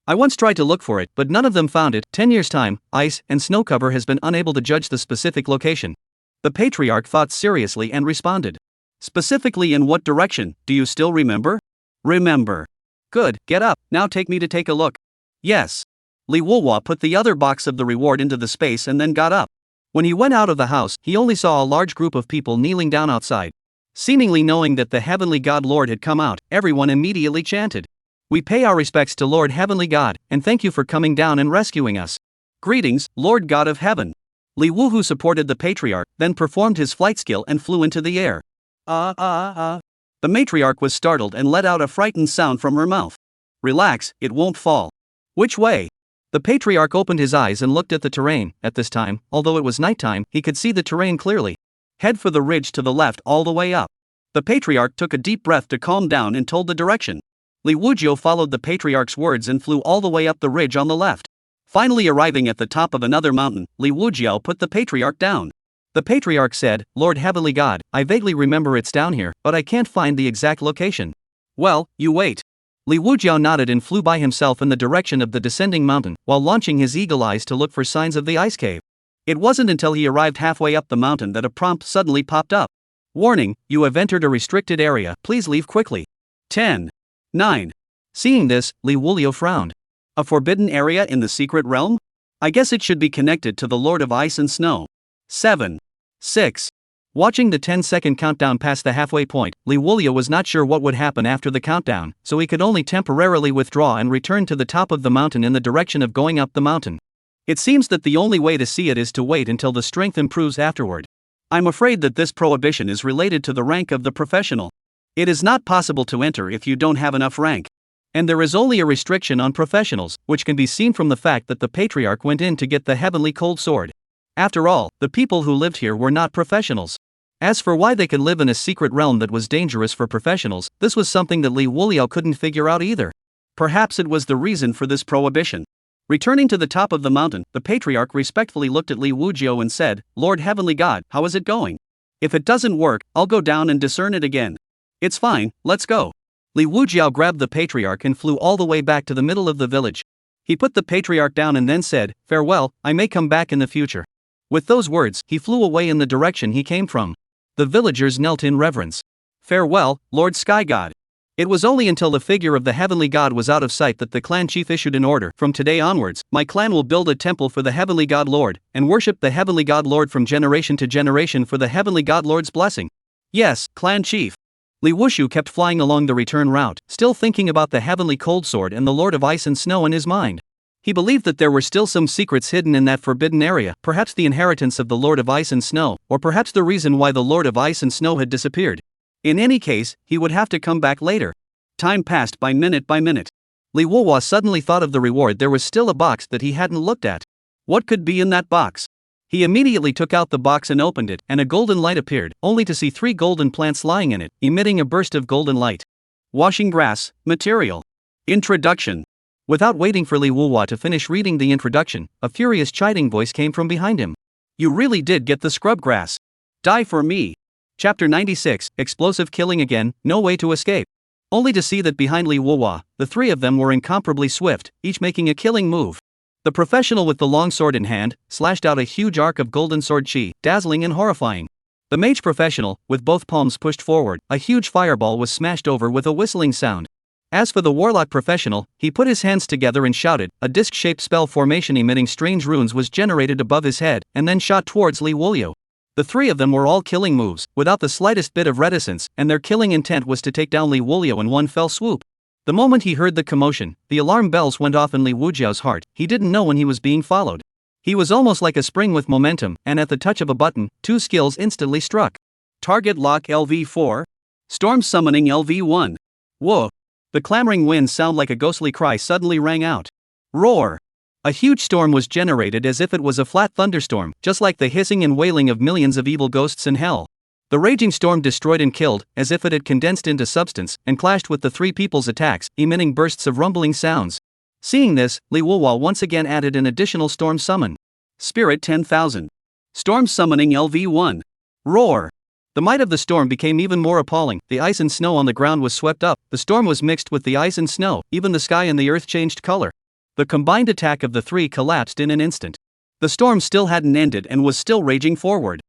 I once tried to look for it, but none of them found it. 10 years' time, ice and snow cover has been unable to judge the specific location. The patriarch thought seriously and responded. Specifically in what direction, do you still remember? Remember. Good, get up, now take me to take a look. Yes. Liuji put the other box of the reward into the space and then got up. When he went out of the house, he only saw a large group of people kneeling down outside. Seemingly knowing that the Heavenly God Lord had come out, everyone immediately chanted. We pay our respects to Lord Heavenly God, and thank you for coming down and rescuing us. Greetings, Lord God of Heaven. Liuji supported the patriarch, then performed his flight skill and flew into the air. The matriarch was startled and let out a frightened sound from her mouth. Relax, it won't fall. Which way? The patriarch opened his eyes and looked at the terrain. At this time, although it was nighttime, he could see the terrain clearly. Head for the ridge to the left all the way up. The patriarch took a deep breath to calm down and told the direction. Liuji followed the patriarch's words and flew all the way up the ridge on the left. Finally arriving at the top of another mountain, Liuji put the patriarch down. The patriarch said, Lord Heavenly God, I vaguely remember it's down here, but I can't find the exact location. Well, you wait. Liuji nodded and flew by himself in the direction of the descending mountain, while launching his eagle eyes to look for signs of the ice cave. It wasn't until he arrived halfway up the mountain that a prompt suddenly popped up. Warning, you have entered a restricted area, please leave quickly. 10. 9. Seeing this, Liuji frowned. A forbidden area in the secret realm? I guess it should be connected to the Lord of Ice and Snow. 7. 6. Watching the 10-second countdown past the halfway point, Liuji was not sure what would happen after the countdown, so he could only temporarily withdraw and return to the top of the mountain in the direction of going up the mountain. It seems that the only way to see it is to wait until the strength improves afterward. I'm afraid that this prohibition is related to the rank of the professional. It is not possible to enter if you don't have enough rank. And there is only a restriction on professionals, which can be seen from the fact that the patriarch went in to get the heavenly cold sword. After all, the people who lived here were not professionals. As for why they could live in a secret realm that was dangerous for professionals, this was something that Liuji couldn't figure out either. Perhaps it was the reason for this prohibition. Returning to the top of the mountain, the patriarch respectfully looked at Liuji and said, Lord Heavenly God, how is it going? If it doesn't work, I'll go down and discern it again. It's fine, let's go. Liuji grabbed the patriarch and flew all the way back to the middle of the village. He put the patriarch down and then said, farewell, I may come back in the future. With those words, he flew away in the direction he came from. The villagers knelt in reverence. Farewell, Lord Sky God. It was only until the figure of the heavenly god was out of sight that the clan chief issued an order. From today onwards, my clan will build a temple for the heavenly god Lord, and worship the heavenly god Lord from generation to generation for the heavenly god Lord's blessing. Yes, clan chief. Liuji kept flying along the return route, still thinking about the heavenly cold sword and the Lord of Ice and Snow in his mind. He believed that there were still some secrets hidden in that forbidden area, perhaps the inheritance of the Lord of Ice and Snow, or perhaps the reason why the Lord of Ice and Snow had disappeared. In any case, he would have to come back later. Time passed by minute by minute. Liuji suddenly thought of the reward. There was still a box that he hadn't looked at. What could be in that box? He immediately took out the box and opened it, and a golden light appeared, only to see 3 golden plants lying in it, emitting a burst of golden light. Washing grass, material. Introduction. Without waiting for Liuji to finish reading the introduction, a furious chiding voice came from behind him. You really did get the scrub grass. Die for me. Chapter 96, Explosive Killing Again, No Way to Escape. Only to see that behind Liuji, the 3 of them were incomparably swift, each making a killing move. The professional with the long sword in hand, slashed out a huge arc of golden sword chi, dazzling and horrifying. The mage professional, with both palms pushed forward, a huge fireball was smashed over with a whistling sound. As for the warlock professional, he put his hands together and shouted, a disc-shaped spell formation emitting strange runes was generated above his head, and then shot towards Liuji. The 3 of them were all killing moves, without the slightest bit of reticence, and their killing intent was to take down Liuji in one fell swoop. The moment he heard the commotion, the alarm bells went off in Liuji's heart. He didn't know when he was being followed. He was almost like a spring with momentum, and at the touch of a button, 2 skills instantly struck. Target lock LV4. Storm summoning LV1. Whoa. The clamoring wind sound like a ghostly cry suddenly rang out. Roar. A huge storm was generated as if it was a flat thunderstorm, just like the hissing and wailing of millions of evil ghosts in hell. The raging storm destroyed and killed, as if it had condensed into substance, and clashed with the 3 people's attacks, emitting bursts of rumbling sounds. Seeing this, Liuji once again added an additional storm summon. Spirit 10,000. Storm summoning LV1. Roar. The might of the storm became even more appalling. The ice and snow on the ground was swept up, the storm was mixed with the ice and snow, even the sky and the earth changed color. The combined attack of the 3 collapsed in an instant. The storm still hadn't ended and was still raging forward.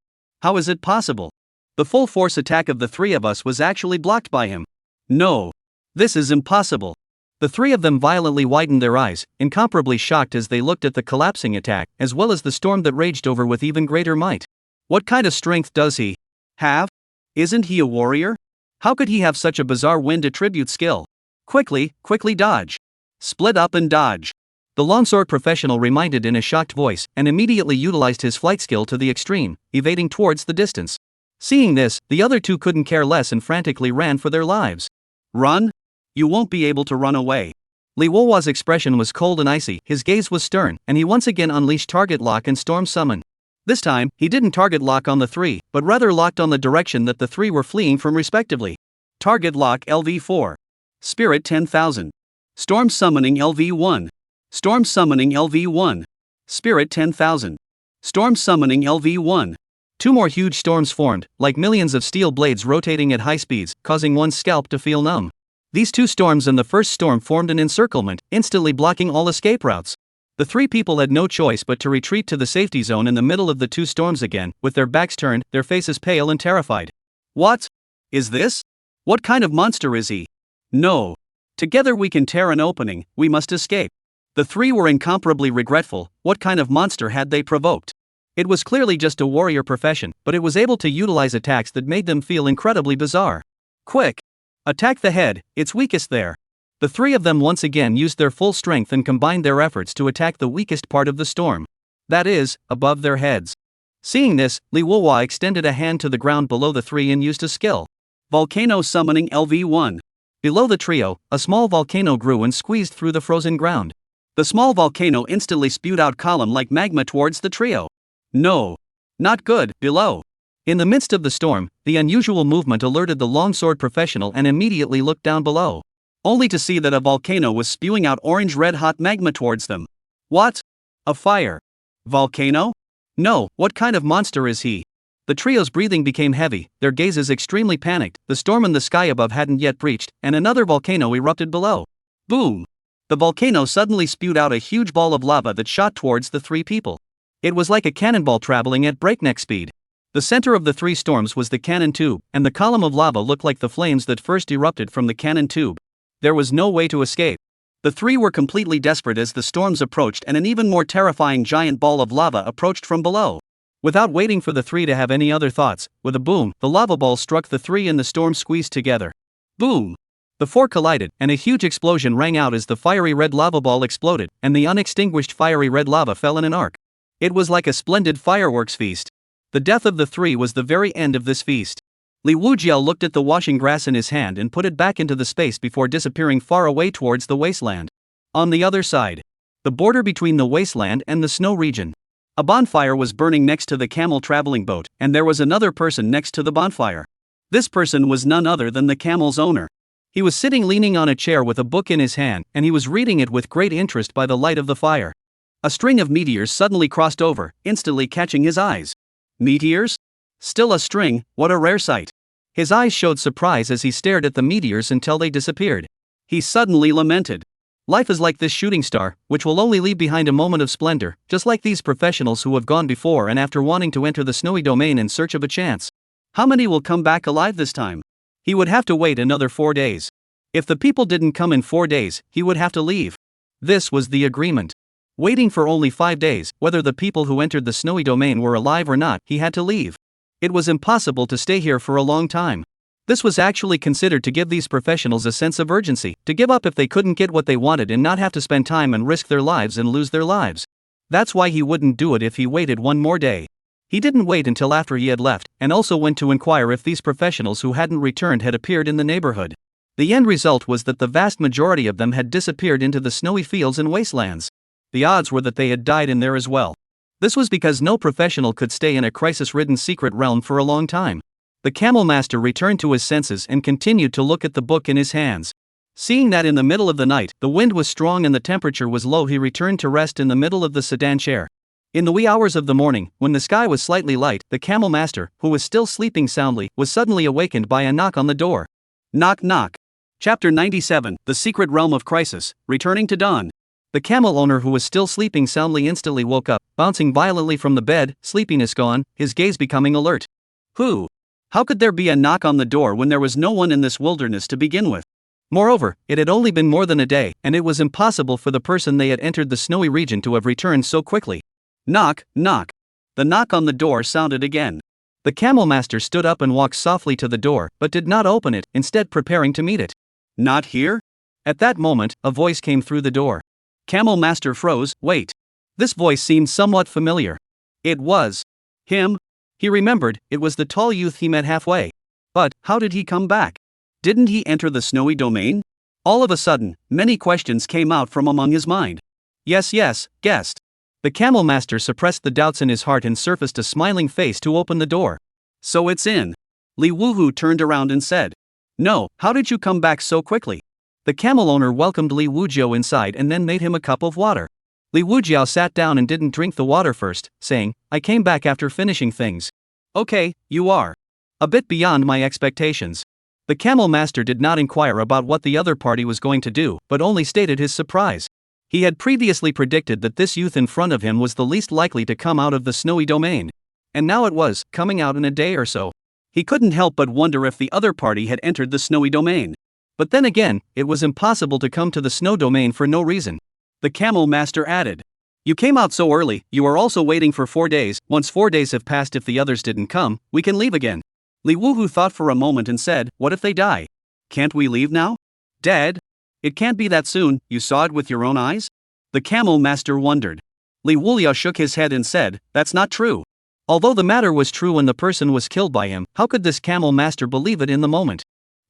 How is it possible? The full force attack of the 3 of us was actually blocked by him. No. This is impossible. The 3 of them violently widened their eyes, incomparably shocked as they looked at the collapsing attack, as well as the storm that raged over with even greater might. What kind of strength does he have? Isn't he a warrior? How could he have such a bizarre wind attribute skill? Quickly dodge. Split up and dodge. The longsword professional reminded in a shocked voice, and immediately utilized his flight skill to the extreme, evading towards the distance. Seeing this, the other 2 couldn't care less and frantically ran for their lives. Run? You won't be able to run away. Liuji's expression was cold and icy, his gaze was stern, and he once again unleashed target lock and storm summon. This time, he didn't target lock on the 3, but rather locked on the direction that the 3 were fleeing from respectively. Target lock LV4. Spirit 10,000. Storm summoning LV1. Storm summoning LV1. Spirit 10,000. Storm summoning LV1. 2 more huge storms formed, like millions of steel blades rotating at high speeds, causing one's scalp to feel numb. These 2 storms and the first storm formed an encirclement, instantly blocking all escape routes. The 3 people had no choice but to retreat to the safety zone in the middle of the 2 storms again, with their backs turned, their faces pale and terrified. What is this? What kind of monster is he? No. Together we can tear an opening, we must escape. The 3 were incomparably regretful. What kind of monster had they provoked? It was clearly just a warrior profession, but it was able to utilize attacks that made them feel incredibly bizarre. Quick! Attack the head, it's weakest there. The 3 of them once again used their full strength and combined their efforts to attack the weakest part of the storm. That is, above their heads. Seeing this, Liuji extended a hand to the ground below the 3 and used a skill. Volcano summoning LV1. Below the trio, a small volcano grew and squeezed through the frozen ground. The small volcano instantly spewed out column-like magma towards the trio. No. Not good, below. In the midst of the storm, the unusual movement alerted the longsword professional and immediately looked down below. Only to see that a volcano was spewing out orange red-hot magma towards them. What? A fire. Volcano? No, what kind of monster is he? The trio's breathing became heavy, their gazes extremely panicked. The storm in the sky above hadn't yet breached, and another volcano erupted below. Boom! The volcano suddenly spewed out a huge ball of lava that shot towards the 3 people. It was like a cannonball traveling at breakneck speed. The center of the 3 storms was the cannon tube, and the column of lava looked like the flames that first erupted from the cannon tube. There was no way to escape. The 3 were completely desperate as the storms approached and an even more terrifying giant ball of lava approached from below. Without waiting for the 3 to have any other thoughts, with a boom, the lava ball struck the 3 and the storm squeezed together. Boom! The 4 collided, and a huge explosion rang out as the fiery red lava ball exploded, and the unextinguished fiery red lava fell in an arc. It was like a splendid fireworks feast. The death of the 3 was the very end of this feast. Liuji looked at the washing grass in his hand and put it back into the space before disappearing far away towards the wasteland. On the other side, the border between the wasteland and the snow region. A bonfire was burning next to the camel traveling boat, and there was another person next to the bonfire. This person was none other than the camel's owner. He was sitting leaning on a chair with a book in his hand, and he was reading it with great interest by the light of the fire. A string of meteors suddenly crossed over, instantly catching his eyes. Meteors? Still a string, what a rare sight. His eyes showed surprise as he stared at the meteors until they disappeared. He suddenly lamented. Life is like this shooting star, which will only leave behind a moment of splendor, just like these professionals who have gone before and after wanting to enter the snowy domain in search of a chance. How many will come back alive this time? He would have to wait another 4 days. If the people didn't come in 4 days, he would have to leave. This was the agreement. Waiting for only 5 days, whether the people who entered the snowy domain were alive or not, he had to leave. It was impossible to stay here for a long time. This was actually considered to give these professionals a sense of urgency, to give up if they couldn't get what they wanted and not have to spend time and risk their lives and lose their lives. That's why he wouldn't do it if he waited one more day. He didn't wait until after he had left, and also went to inquire if these professionals who hadn't returned had appeared in the neighborhood. The end result was that the vast majority of them had disappeared into the snowy fields and wastelands. The odds were that they had died in there as well. This was because no professional could stay in a crisis-ridden secret realm for a long time. The camel master returned to his senses and continued to look at the book in his hands. Seeing that in the middle of the night, the wind was strong and the temperature was low, he returned to rest in the middle of the sedan chair. In the wee hours of the morning, when the sky was slightly light, the camel master, who was still sleeping soundly, was suddenly awakened by a knock on the door. Knock knock. Chapter 97, The Secret Realm of Crisis, Returning to Dawn. The camel owner, who was still sleeping soundly, instantly woke up, bouncing violently from the bed, sleepiness gone, his gaze becoming alert. Who? How could there be a knock on the door when there was no one in this wilderness to begin with? Moreover, it had only been more than a day, and it was impossible for the person they had entered the snowy region to have returned so quickly. Knock, knock. The knock on the door sounded again. The camel master stood up and walked softly to the door, but did not open it, instead preparing to meet it. Not here? At that moment, a voice came through the door. Camel master froze. Wait. This voice seemed somewhat familiar. It was him. He remembered, it was the tall youth he met halfway. But, how did he come back? Didn't he enter the snowy domain? All of a sudden, many questions came out from among his mind. Yes, guessed. The camel master suppressed the doubts in his heart and surfaced a smiling face to open the door. So it's in. Liuji turned around and said. No, how did you come back so quickly? The camel owner welcomed Liuji inside and then made him a cup of water. Liuji sat down and didn't drink the water first, saying, I came back after finishing things. Okay, you are. A bit beyond my expectations. The camel master did not inquire about what the other party was going to do, but only stated his surprise. He had previously predicted that this youth in front of him was the least likely to come out of the snowy domain. And now it was, coming out in a day or so. He couldn't help but wonder if the other party had entered the snowy domain. But then again, it was impossible to come to the snow domain for no reason. The camel master added. You came out so early, you are also waiting for 4 days, once 4 days have passed if the others didn't come, we can leave again. Liuji thought for a moment and said, what if they die? Can't we leave now? Dead? It can't be that soon, you saw it with your own eyes? The camel master wondered. Liuji shook his head and said, that's not true. Although the matter was true and the person was killed by him, how could this camel master believe it in the moment?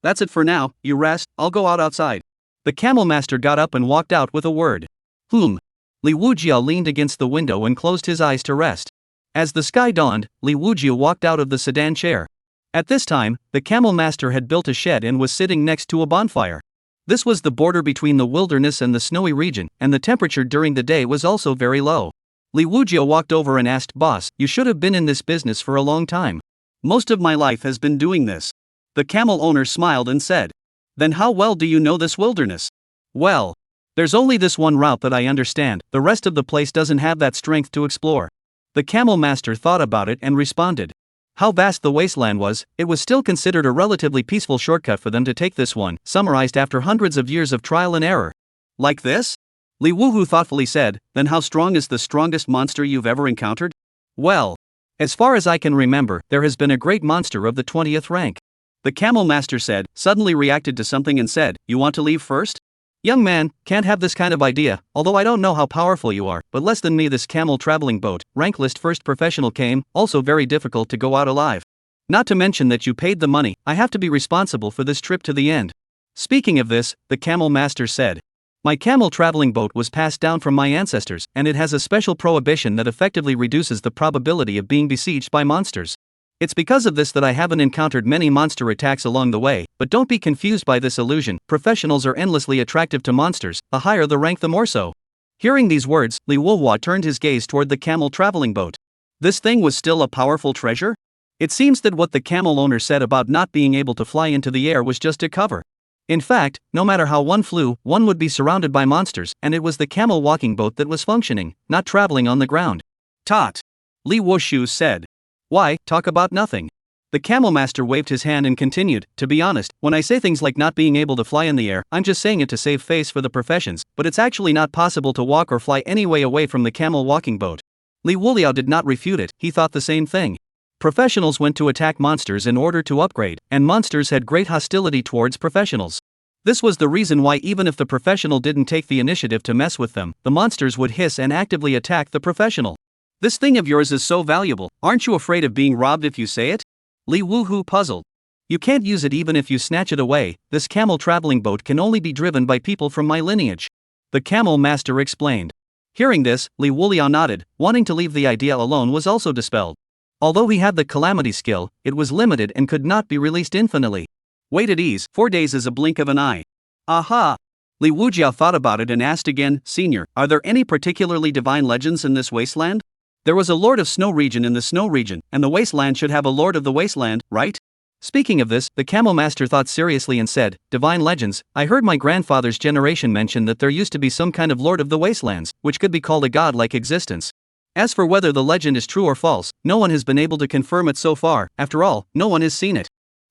That's it for now, you rest, I'll go outside. The camel master got up and walked out with a word. Liuji leaned against the window and closed his eyes to rest. As the sky dawned, Liuji walked out of the sedan chair. At this time, the camel master had built a shed and was sitting next to a bonfire. This was the border between the wilderness and the snowy region, and the temperature during the day was also very low. Liuji walked over and asked, Boss, you should have been in this business for a long time. Most of my life has been doing this. The camel owner smiled and said. Then how well do you know this wilderness? Well, there's only this one route that I understand, the rest of the place doesn't have that strength to explore. The camel master thought about it and responded. How vast the wasteland was, it was still considered a relatively peaceful shortcut for them to take this one, summarized after hundreds of years of trial and error. Like this? Liuji thoughtfully said, then how strong is the strongest monster you've ever encountered? Well, as far as I can remember, there has been a great monster of the 20th rank. The camel master said, suddenly reacted to something and said, you want to leave first? Young man, can't have this kind of idea, although I don't know how powerful you are, but less than me this camel traveling boat, rank list first professional came, also very difficult to go out alive. Not to mention that you paid the money, I have to be responsible for this trip to the end. Speaking of this, the camel master said. My camel traveling boat was passed down from my ancestors, and it has a special prohibition that effectively reduces the probability of being besieged by monsters. It's because of this that I haven't encountered many monster attacks along the way, but don't be confused by this illusion, professionals are endlessly attractive to monsters, the higher the rank the more so. Hearing these words, Liuji turned his gaze toward the camel traveling boat. This thing was still a powerful treasure? It seems that what the camel owner said about not being able to fly into the air was just a cover. In fact, no matter how one flew, one would be surrounded by monsters, and it was the camel walking boat that was functioning, not traveling on the ground. Tot. Liuji said. Why, talk about nothing. The camel master waved his hand and continued, to be honest, when I say things like not being able to fly in the air, I'm just saying it to save face for the professions, but it's actually not possible to walk or fly any way away from the camel walking boat. Liuji did not refute it, he thought the same thing. Professionals went to attack monsters in order to upgrade, and monsters had great hostility towards professionals. This was the reason why even if the professional didn't take the initiative to mess with them, the monsters would hiss and actively attack the professional. This thing of yours is so valuable, aren't you afraid of being robbed if you say it? Liuji puzzled. You can't use it even if you snatch it away, this camel traveling boat can only be driven by people from my lineage. The camel master explained. Hearing this, Liuji nodded, wanting to leave the idea alone was also dispelled. Although he had the calamity skill, it was limited and could not be released infinitely. Wait at ease, 4 days is a blink of an eye. Aha! Liuji thought about it and asked again, Senior, are there any particularly divine legends in this wasteland? There was a Lord of Snow region in the Snow region, and the wasteland should have a Lord of the Wasteland, right? Speaking of this, the camel master thought seriously and said, Divine legends, I heard my grandfather's generation mention that there used to be some kind of Lord of the Wastelands, which could be called a god-like existence. As for whether the legend is true or false, no one has been able to confirm it so far, after all, no one has seen it.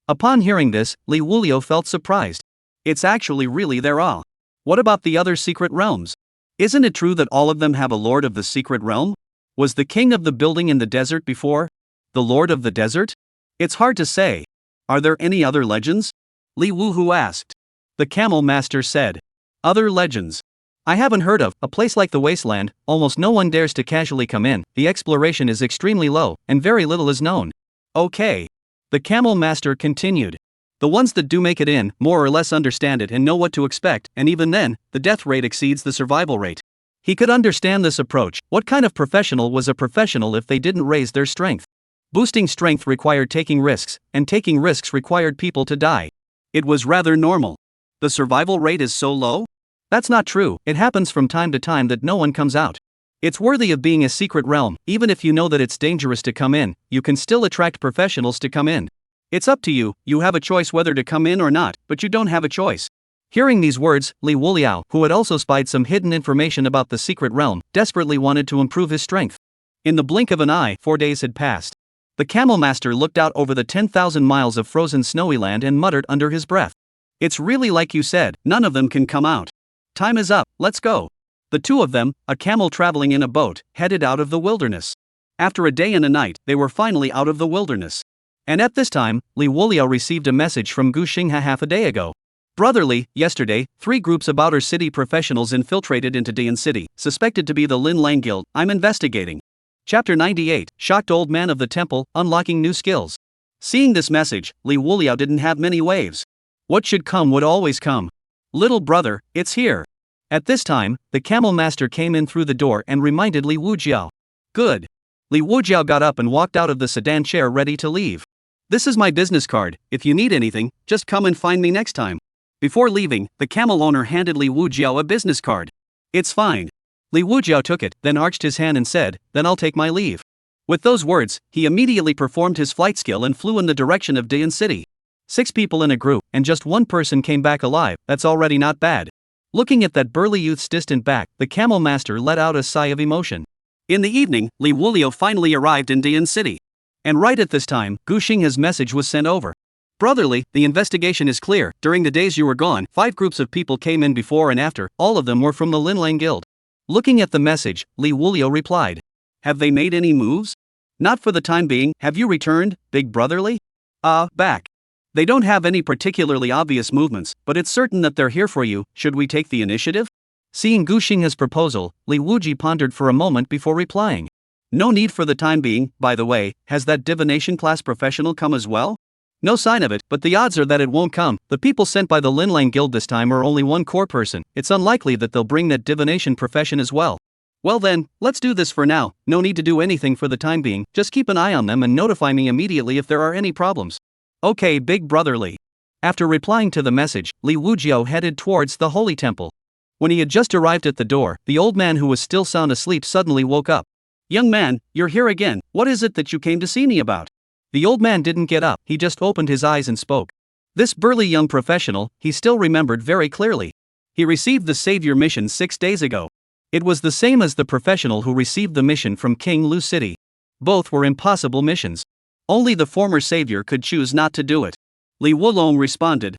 Upon hearing this, Liuji felt surprised. It's actually really there all. What about the other secret realms? Isn't it true that all of them have a lord of the secret realm? Was the king of the building in the desert before? The lord of the desert? It's hard to say. Are there any other legends? Liuji asked. The camel master said. Other legends. I haven't heard of. A place like the wasteland, almost no one dares to casually come in, the exploration is extremely low, and very little is known. Okay. The camel master continued. The ones that do make it in, more or less understand it and know what to expect, and even then, the death rate exceeds the survival rate. He could understand this approach. What kind of professional was a professional if they didn't raise their strength? Boosting strength required taking risks, and taking risks required people to die. It was rather normal. The survival rate is so low? That's not true, it happens from time to time that no one comes out. It's worthy of being a secret realm, even if you know that it's dangerous to come in, you can still attract professionals to come in. It's up to you, you have a choice whether to come in or not, but you don't have a choice. Hearing these words, Liuji, who had also spied some hidden information about the secret realm, desperately wanted to improve his strength. In the blink of an eye, 4 days had passed. The camel master looked out over the 10,000 miles of frozen snowy land and muttered under his breath. It's really like you said, none of them can come out. Time is up, let's go. The two of them, a camel traveling in a boat, headed out of the wilderness. After a day and a night, they were finally out of the wilderness. And at this time, Liuji received a message from Gu Xinghe half a day ago. Brotherly, yesterday, 3 groups of outer city professionals infiltrated into Dian City, suspected to be the Lin Lang Guild, I'm investigating. Chapter 98, Shocked Old Man of the Temple, Unlocking New Skills. Seeing this message, Liuji didn't have many waves. What should come would always come. Little brother, it's here. At this time, the camel master came in through the door and reminded Liuji. Good. Liuji got up and walked out of the sedan chair ready to leave. This is my business card, if you need anything, just come and find me next time. Before leaving, the camel owner handed Liuji a business card. It's fine. Liuji took it, then arched his hand and said, then I'll take my leave. With those words, he immediately performed his flight skill and flew in the direction of Dian City. 6 people in a group, and just 1 person came back alive, that's already not bad. Looking at that burly youth's distant back, the camel master let out a sigh of emotion. In the evening, Liuji finally arrived in Dian City. And right at this time, Gu Xinghe's message was sent over. Brotherly, the investigation is clear, during the days you were gone, 5 groups of people came in before and after, all of them were from the Lin Lang Guild. Looking at the message, Liuji replied. Have they made any moves? Not for the time being, have you returned, big brotherly? Back. They don't have any particularly obvious movements, but it's certain that they're here for you, should we take the initiative? Seeing Gu Xinghe's proposal, Liuji pondered for a moment before replying. No need for the time being. By the way, has that divination class professional come as well? No sign of it, but the odds are that it won't come. The people sent by the Linlang Guild this time are only one core person. It's unlikely that they'll bring that divination profession as well. Well then, let's do this for now. No need to do anything for the time being, just keep an eye on them and notify me immediately if there are any problems. Okay, big brother Li. After replying to the message, Liuji headed towards the holy temple. When he had just arrived at the door, the old man who was still sound asleep suddenly woke up. Young man, you're here again. What is it that you came to see me about? The old man didn't get up, he just opened his eyes and spoke. This burly young professional, he still remembered very clearly. He received the savior mission 6 days ago. It was the same as the professional who received the mission from King Lu City. Both were impossible missions. Only the former savior could choose not to do it. Li Wulong responded,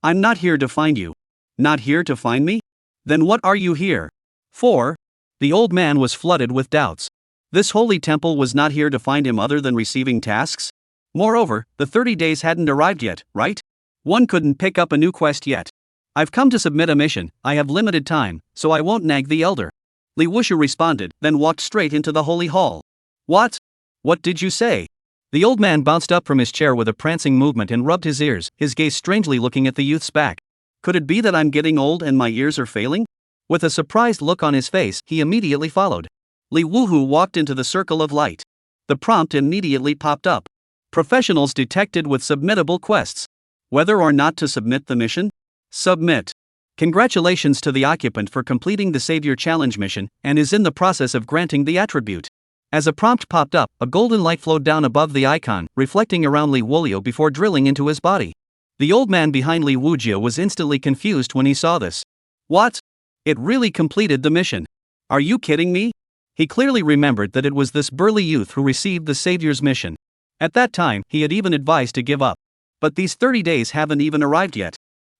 I'm not here to find you. Not here to find me? Then what are you here for? The old man was flooded with doubts. This holy temple was not here to find him other than receiving tasks? Moreover, the 30 days hadn't arrived yet, right? One couldn't pick up a new quest yet. I've come to submit a mission, I have limited time, so I won't nag the elder. Li Wushu responded, then walked straight into the holy hall. What? What did you say? The old man bounced up from his chair with a prancing movement and rubbed his ears, his gaze strangely looking at the youth's back. Could it be that I'm getting old and my ears are failing? With a surprised look on his face, he immediately followed. Li Wuhu walked into the circle of light. The prompt immediately popped up. Professionals detected with submittable quests. Whether or not to submit the mission? Submit. Congratulations to the occupant for completing the Savior Challenge mission, and is in the process of granting the attribute. As a prompt popped up, a golden light flowed down above the icon, reflecting around Li Wulio before drilling into his body. The old man behind Li Wujio was instantly confused when he saw this. What? It really completed the mission. Are you kidding me? He clearly remembered that it was this burly youth who received the Savior's mission. At that time, he had even advised to give up. But these 30 days haven't even arrived yet.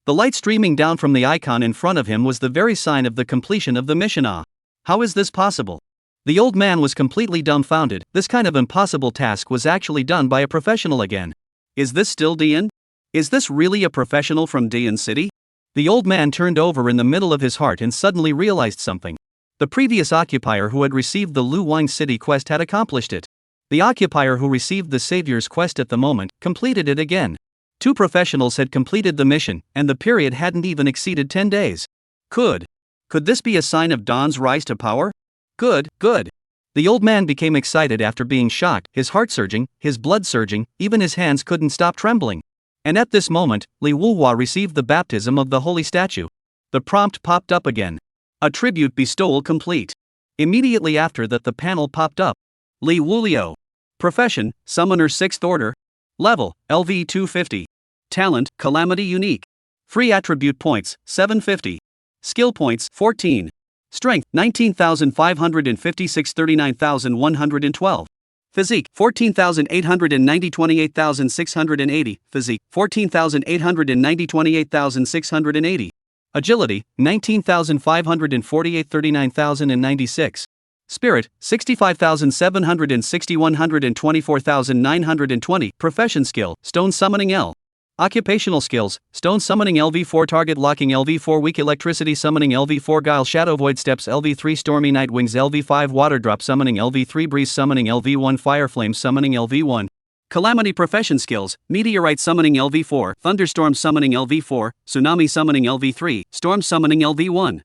The light streaming down from the icon in front of him was the very sign of the completion of the mission. How is this possible? The old man was completely dumbfounded. This kind of impossible task was actually done by a professional again. Is this still Dian? Is this really a professional from Dian City? The old man turned over in the middle of his heart and suddenly realized something. The previous occupier who had received the Lu Wine City quest had accomplished it. The occupier who received the Savior's quest at the moment completed it again. 2 professionals had completed the mission, and the period hadn't even exceeded 10 days. Could this be a sign of Dawn's rise to power? Good. The old man became excited after being shocked, his heart surging, his blood surging, even his hands couldn't stop trembling. And at this moment, Li Wuhua received the baptism of the holy statue. The prompt popped up again. Attribute bestowal complete. Immediately after that the panel popped up. Li Wulio. Profession, Summoner 6th Order. Level, LV 250. Talent, Calamity Unique. Free attribute points, 750. Skill points, 14. Strength, 19,556 39,112. Physique, 14,890 28,680. Physique, 14,890 28,680. Agility, 19,548 39,096. Spirit, 65,760 124,920. Profession skill, Stone Summoning L. Occupational skills, Stone Summoning LV4 Target Locking LV4 Weak Electricity Summoning LV4 Guile Shadow Void Steps LV3 Stormy Night Wings LV5 Water Drop Summoning LV3 Breeze Summoning LV1 Fire Flame Summoning LV1. Calamity Profession skills, Meteorite Summoning LV4 Thunderstorm Summoning LV4 Tsunami Summoning LV3 Storm Summoning LV1.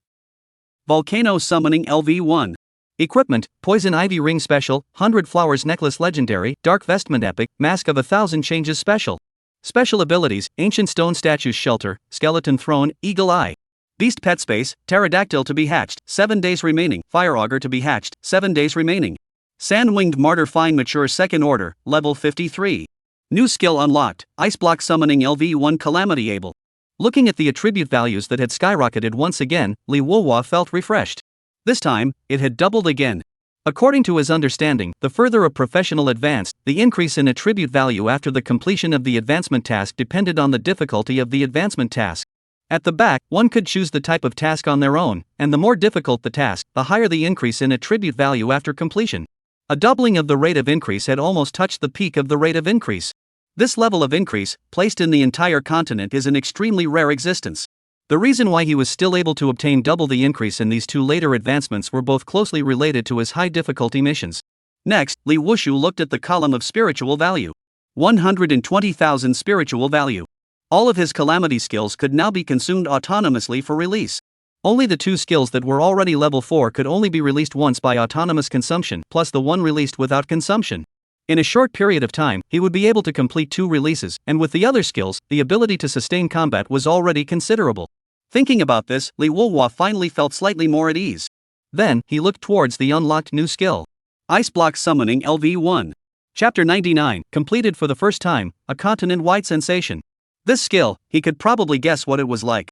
Volcano Summoning LV1. Equipment, Poison Ivy Ring Special, 100 Flowers Necklace Legendary, Dark Vestment Epic, Mask of 1,000 Changes Special. Special abilities, Ancient Stone Statues Shelter, Skeleton Throne, Eagle Eye. Beast Pet Space, Pterodactyl to be hatched, 7 days remaining. Fire Augur to be hatched, 7 days remaining. Sand-Winged Martyr Fine Mature 2nd Order, Level 53. New skill unlocked, Ice Block Summoning LV1 Calamity Able. Looking at the attribute values that had skyrocketed once again, Li Wuhua felt refreshed. This time, it had doubled again. According to his understanding, the further a professional advanced, the increase in attribute value after the completion of the advancement task depended on the difficulty of the advancement task. At the back, one could choose the type of task on their own, and the more difficult the task, the higher the increase in attribute value after completion. A doubling of the rate of increase had almost touched the peak of the rate of increase. This level of increase, placed in the entire continent, is an extremely rare existence. The reason why he was still able to obtain double the increase in these 2 later advancements were both closely related to his high difficulty missions. Next, Li Wushu looked at the column of spiritual value. 120,000 spiritual value. All of his calamity skills could now be consumed autonomously for release. Only the 2 skills that were already level 4 could only be released once by autonomous consumption, plus the 1 released without consumption. In a short period of time, he would be able to complete 2 releases, and with the other skills, the ability to sustain combat was already considerable. Thinking about this, Li Wuhua finally felt slightly more at ease. Then, he looked towards the unlocked new skill. Ice Block Summoning LV1. Chapter 99, completed for the first time, a continent-wide sensation. This skill, he could probably guess what it was like.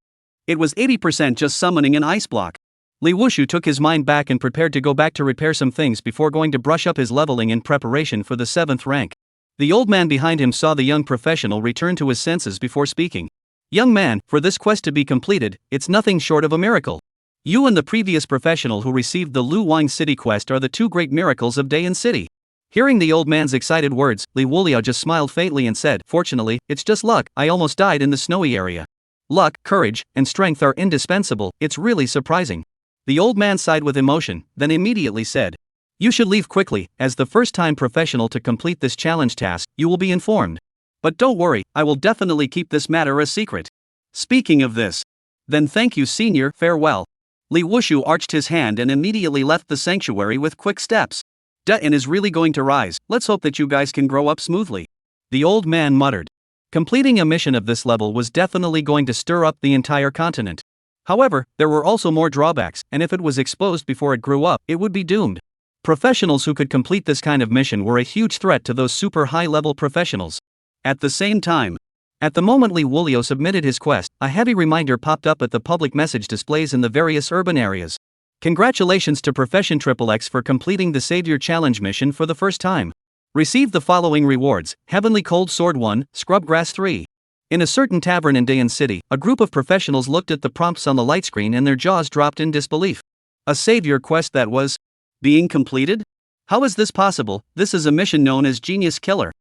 It was 80% just summoning an ice block. Li Wushu took his mind back and prepared to go back to repair some things before going to brush up his leveling in preparation for the 7th rank. The old man behind him saw the young professional return to his senses before speaking. Young man, for this quest to be completed, it's nothing short of a miracle. You and the previous professional who received the Lu Wang City quest are the 2 great miracles of Dayan City. Hearing the old man's excited words, Li Wuliao just smiled faintly and said, "Fortunately, it's just luck, I almost died in the snowy area. Luck, courage, and strength are indispensable, it's really surprising." The old man sighed with emotion, then immediately said, "You should leave quickly, as the first-time professional to complete this challenge task, you will be informed. But don't worry, I will definitely keep this matter a secret. Speaking of this, then thank you senior, farewell." Li Wushu arched his hand and immediately left the sanctuary with quick steps. Dayan is really going to rise, let's hope that you guys can grow up smoothly. The old man muttered. Completing a mission of this level was definitely going to stir up the entire continent. However, there were also more drawbacks, and if it was exposed before it grew up, it would be doomed. Professionals who could complete this kind of mission were a huge threat to those super high-level professionals. At the same time, at the moment Li Wuliao submitted his quest, a heavy reminder popped up at the public message displays in the various urban areas. Congratulations to Profession XXX for completing the Savior Challenge mission for the first time. Receive the following rewards: Heavenly Cold Sword 1, Scrubgrass 3. In a certain tavern in Dayan City, a group of professionals looked at the prompts on the light screen and their jaws dropped in disbelief. A Savior quest that was being completed? How is this possible? This is a mission known as Genius Killer.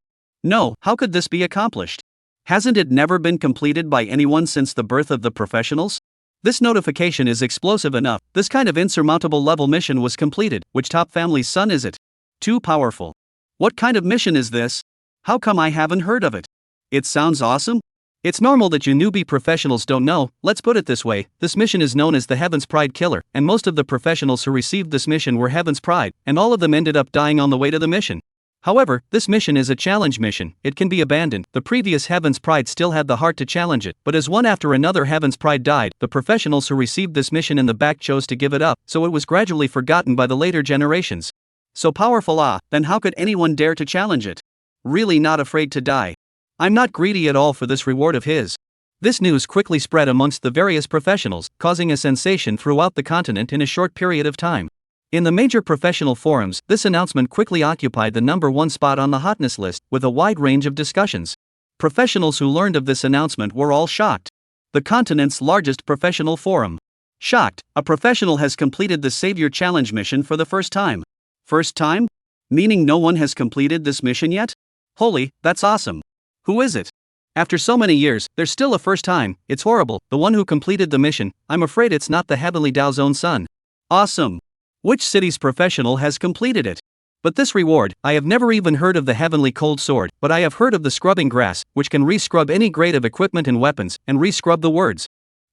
No, how could this be accomplished? Hasn't it never been completed by anyone since the birth of the professionals? This notification is explosive enough. This kind of insurmountable level mission was completed. Which top family's son is it? Too powerful. What kind of mission is this? How come I haven't heard of it? It sounds awesome? It's normal that you newbie professionals don't know. Let's put it this way, this mission is known as the Heaven's Pride Killer, and most of the professionals who received this mission were Heaven's Pride, and all of them ended up dying on the way to the mission. However, this mission is a challenge mission, it can be abandoned. The previous Heaven's Pride still had the heart to challenge it, but as one after another Heaven's Pride died, the professionals who received this mission in the back chose to give it up, so it was gradually forgotten by the later generations. So powerful, then how could anyone dare to challenge it? Really not afraid to die. I'm not greedy at all for this reward of his. This news quickly spread amongst the various professionals, causing a sensation throughout the continent in a short period of time. In the major professional forums, this announcement quickly occupied the #1 spot on the hotness list, with a wide range of discussions. Professionals who learned of this announcement were all shocked. The continent's largest professional forum. Shocked, a professional has completed the Savior Challenge mission for the first time. First time? Meaning no one has completed this mission yet? Holy, that's awesome. Who is it? After so many years, there's still a first time. It's horrible. The one who completed the mission, I'm afraid it's not the Heavenly Dao's own son. Awesome. Which city's professional has completed it? But this reward, I have never even heard of the Heavenly Cold Sword, but I have heard of the Scrubbing Grass, which can re-scrub any grade of equipment and weapons, and re-scrub the words.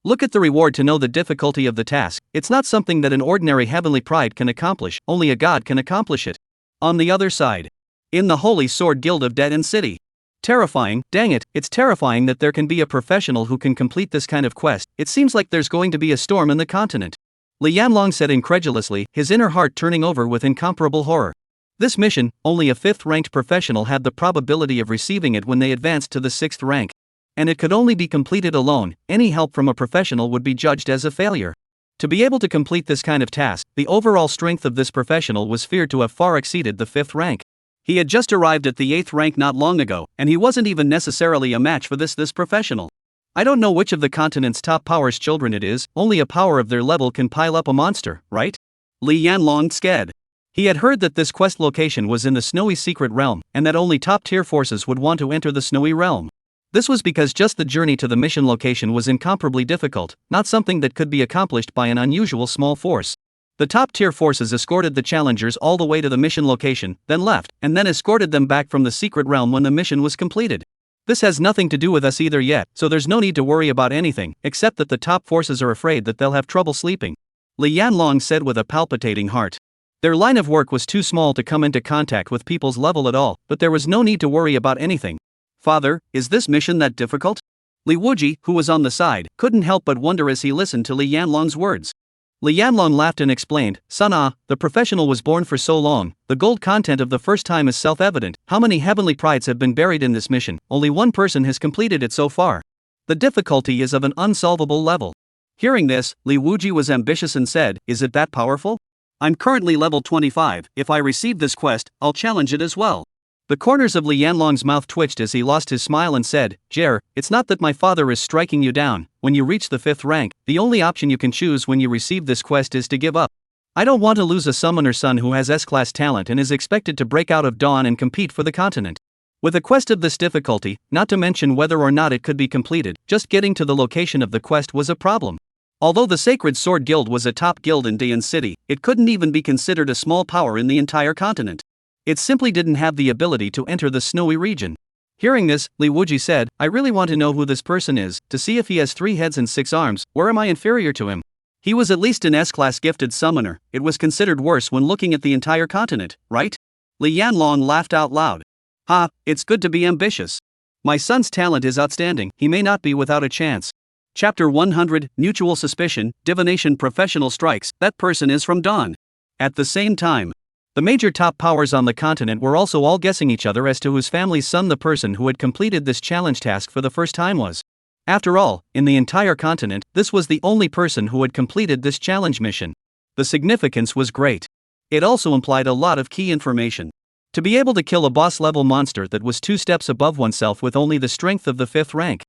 Look at the reward to know the difficulty of the task. It's not something that an ordinary Heavenly Pride can accomplish, only a god can accomplish it. On the other side, in the Holy Sword Guild of Dayan City. Terrifying, dang it, it's terrifying that there can be a professional who can complete this kind of quest. It seems like there's going to be a storm in the continent. Li Yanlong said incredulously, his inner heart turning over with incomparable horror. This mission, only a 5th-ranked professional had the probability of receiving it when they advanced to the 6th rank. And it could only be completed alone. Any help from a professional would be judged as a failure. To be able to complete this kind of task, the overall strength of this professional was feared to have far exceeded the 5th rank. He had just arrived at the 8th rank not long ago, and he wasn't even necessarily a match for this professional. I don't know which of the continent's top powers children it is, only a power of their level can pile up a monster, right? Li Yanlong scared. He had heard that this quest location was in the Snowy Secret Realm, and that only top-tier forces would want to enter the Snowy Realm. This was because just the journey to the mission location was incomparably difficult, not something that could be accomplished by an unusual small force. The top-tier forces escorted the challengers all the way to the mission location, then left, and then escorted them back from the secret realm when the mission was completed. This has nothing to do with us either yet, so there's no need to worry about anything, except that the top forces are afraid that they'll have trouble sleeping. Li Yanlong said with a palpitating heart. Their line of work was too small to come into contact with people's level at all, but there was no need to worry about anything. Father, is this mission that difficult? Liuji, who was on the side, couldn't help but wonder as he listened to Li Yanlong's words. Li Yanlong laughed and explained, Son, the professional was born for so long, the gold content of the first time is self-evident. How many heavenly prides have been buried in this mission? Only one person has completed it so far. The difficulty is of an unsolvable level. Hearing this, Liuji was ambitious and said, is it that powerful? I'm currently level 25, if I receive this quest, I'll challenge it as well. The corners of Li Yanlong's mouth twitched as he lost his smile and said, Jer, it's not that my father is striking you down. When you reach the 5th rank, the only option you can choose when you receive this quest is to give up. I don't want to lose a summoner son who has S-class talent and is expected to break out of dawn and compete for the continent. With a quest of this difficulty, not to mention whether or not it could be completed, just getting to the location of the quest was a problem. Although the Sacred Sword Guild was a top guild in Dayan City, it couldn't even be considered a small power in the entire continent. It simply didn't have the ability to enter the snowy region. Hearing this, Liuji said, I really want to know who this person is, to see if he has 3 heads and 6 arms, or am I inferior to him? He was at least an S-class gifted summoner, it was considered worse when looking at the entire continent, right? Li Yanlong laughed out loud. Ha, it's good to be ambitious. My son's talent is outstanding, he may not be without a chance. Chapter 100, Mutual Suspicion, Divination Professional Strikes, that person is from Dawn. At the same time, the major top powers on the continent were also all guessing each other as to whose family's son the person who had completed this challenge task for the first time was. After all, in the entire continent, this was the only person who had completed this challenge mission. The significance was great. It also implied a lot of key information. To be able to kill a boss-level monster that was 2 steps above oneself with only the strength of the 5th rank.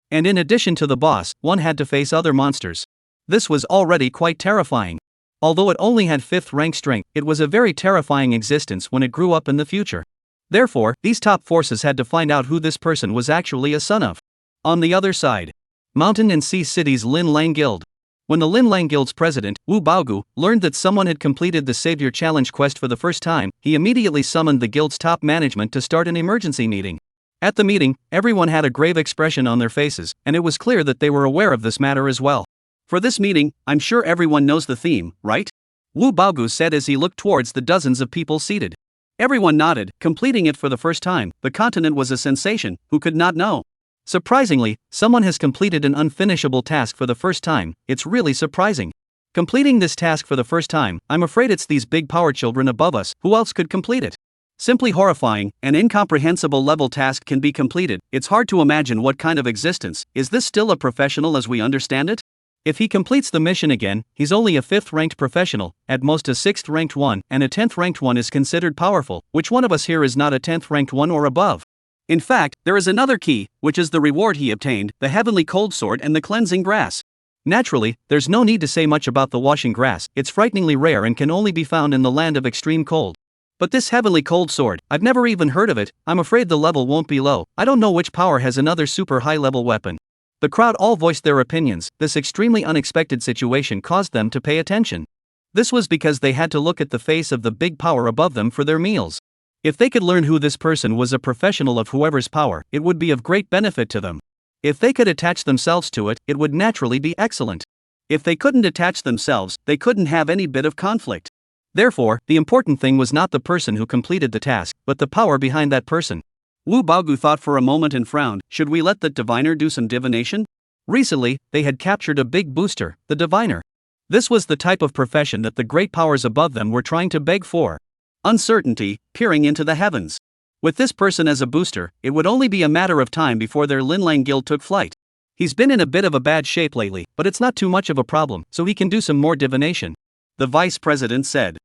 And in addition to the boss, one had to face other monsters. This was already quite terrifying. Although it only had 5th rank strength, it was a very terrifying existence when it grew up in the future. Therefore, these top forces had to find out who this person was actually a son of. On the other side, Mountain and Sea City's Lin Lang Guild. When the Lin Lang Guild's president, Wu Baogu, learned that someone had completed the Savior Challenge quest for the first time, he immediately summoned the guild's top management to start an emergency meeting. At the meeting, everyone had a grave expression on their faces, and it was clear that they were aware of this matter as well. For this meeting, I'm sure everyone knows the theme, right? Wu Baogu said as he looked towards the dozens of people seated. Everyone nodded, completing it for the first time. The continent was a sensation, who could not know? Surprisingly, someone has completed an unfinishable task for the first time, it's really surprising. Completing this task for the first time, I'm afraid it's these big power children above us, who else could complete it? Simply horrifying, an incomprehensible level task can be completed, it's hard to imagine what kind of existence, is this still a professional as we understand it? If he completes the mission again, he's only a 5th ranked professional, at most a 6th ranked one, and a 10th ranked one is considered powerful. Which one of us here is not a 10th ranked one or above? In fact, there is another key, which is the reward he obtained, the Heavenly Cold Sword and the Cleansing Grass. Naturally, there's no need to say much about the washing grass, it's frighteningly rare and can only be found in the land of extreme cold. But this Heavenly Cold Sword, I've never even heard of it, I'm afraid the level won't be low, I don't know which power has another super high level weapon. The crowd all voiced their opinions, this extremely unexpected situation caused them to pay attention. This was because they had to look at the face of the big power above them for their meals. If they could learn who this person was a professional of whoever's power, it would be of great benefit to them. If they could attach themselves to it, it would naturally be excellent. If they couldn't attach themselves, they couldn't have any bit of conflict. Therefore, the important thing was not the person who completed the task, but the power behind that person. Wu Baogu thought for a moment and frowned, should we let the diviner do some divination? Recently, they had captured a big booster, the diviner. This was the type of profession that the great powers above them were trying to beg for. Uncertainty, peering into the heavens. With this person as a booster, it would only be a matter of time before their Lin Lang Guild took flight. He's been in a bit of a bad shape lately, but it's not too much of a problem, so he can do some more divination. The vice president said.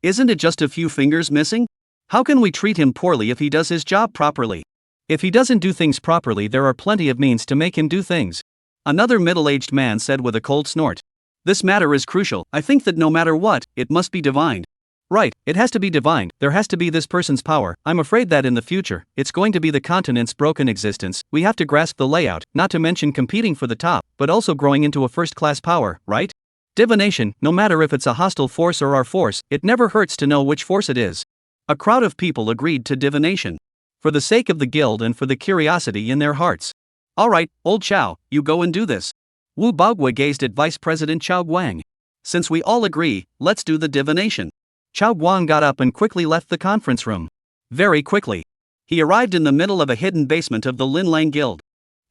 Isn't it just a few fingers missing? How can we treat him poorly if he does his job properly? If he doesn't do things properly, there are plenty of means to make him do things. Another middle-aged man said with a cold snort. This matter is crucial, I think that no matter what, it must be divined. Right, it has to be divined, there has to be this person's power, I'm afraid that in the future, it's going to be the continent's broken existence, we have to grasp the layout, not to mention competing for the top, but also growing into a first-class power, right? Divination, no matter if it's a hostile force or our force, it never hurts to know which force it is. A crowd of people agreed to divination. For the sake of the guild and for the curiosity in their hearts. Alright, old Chao, you go and do this. Wu Baogui gazed at Vice President Chao Guang. Since we all agree, let's do the divination. Chao Guang got up and quickly left the conference room. Very quickly. He arrived in the middle of a hidden basement of the Lin Lang Guild.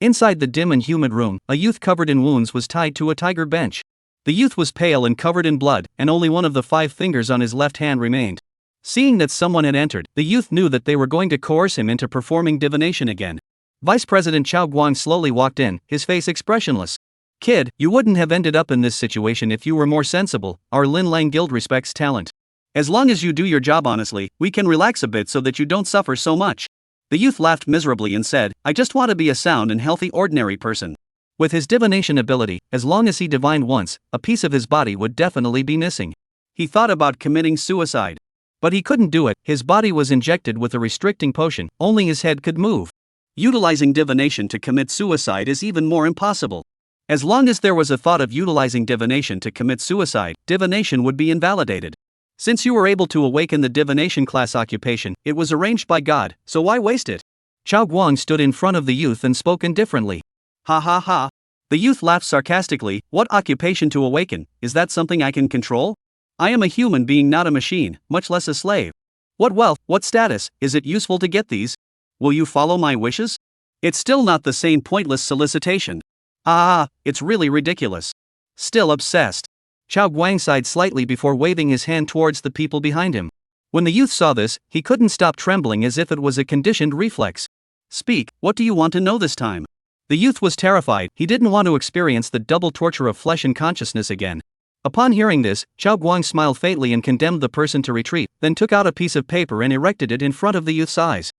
Inside the dim and humid room, a youth covered in wounds was tied to a tiger bench. The youth was pale and covered in blood, and only one of the 5 fingers on his left hand remained. Seeing that someone had entered, the youth knew that they were going to coerce him into performing divination again. Vice President Chao Guang slowly walked in, his face expressionless. Kid, you wouldn't have ended up in this situation if you were more sensible. Our Lin Lang Guild respects talent. As long as you do your job honestly, we can relax a bit so that you don't suffer so much. The youth laughed miserably and said, I just want to be a sound and healthy ordinary person. With his divination ability, as long as he divined once, a piece of his body would definitely be missing. He thought about committing suicide. But he couldn't do it, his body was injected with a restricting potion, only his head could move. Utilizing divination to commit suicide is even more impossible. As long as there was a thought of utilizing divination to commit suicide, divination would be invalidated. Since you were able to awaken the divination class occupation, it was arranged by God, so why waste it? Chao Guang stood in front of the youth and spoke indifferently. Ha ha ha. The youth laughed sarcastically. What occupation to awaken, is that something I can control? I am a human being, not a machine, much less a slave. What wealth, what status, is it useful to get these? Will you follow my wishes? It's still not the same pointless solicitation. It's really ridiculous. Still obsessed. Chao Guang sighed slightly before waving his hand towards the people behind him. When the youth saw this, he couldn't stop trembling as if it was a conditioned reflex. Speak, what do you want to know this time? The youth was terrified, he didn't want to experience the double torture of flesh and consciousness again. Upon hearing this, Chao Guang smiled faintly and condemned the person to retreat, then took out a piece of paper and erected it in front of the youth's eyes.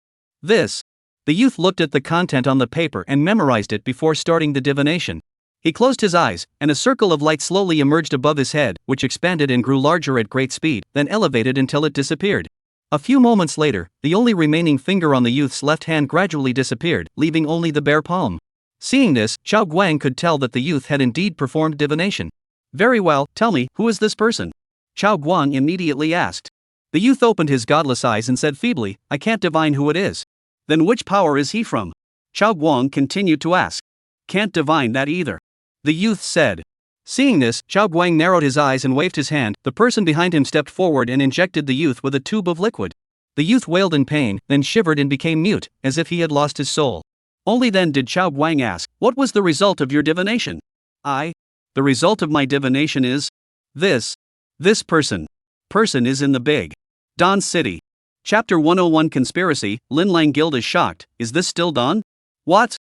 This. The youth looked at the content on the paper and memorized it before starting the divination. He closed his eyes, and a circle of light slowly emerged above his head, which expanded and grew larger at great speed, then elevated until it disappeared. A few moments later, the only remaining finger on the youth's left hand gradually disappeared, leaving only the bare palm. Seeing this, Chao Guang could tell that the youth had indeed performed divination. Very well, tell me, who is this person? Chao Guang immediately asked. The youth opened his godless eyes and said feebly, I can't divine who it is. Then which power is he from? Chao Guang continued to ask. Can't divine that either. The youth said. Seeing this, Chao Guang narrowed his eyes and waved his hand. The person behind him stepped forward and injected the youth with a tube of liquid. The youth wailed in pain, then shivered and became mute, as if he had lost his soul. Only then did Chao Guang ask, what was the result of your divination? The result of my divination is this. This person is in the Big Don City. Chapter 101 Conspiracy. Lin Lang Guild is shocked. Is this still Don? What?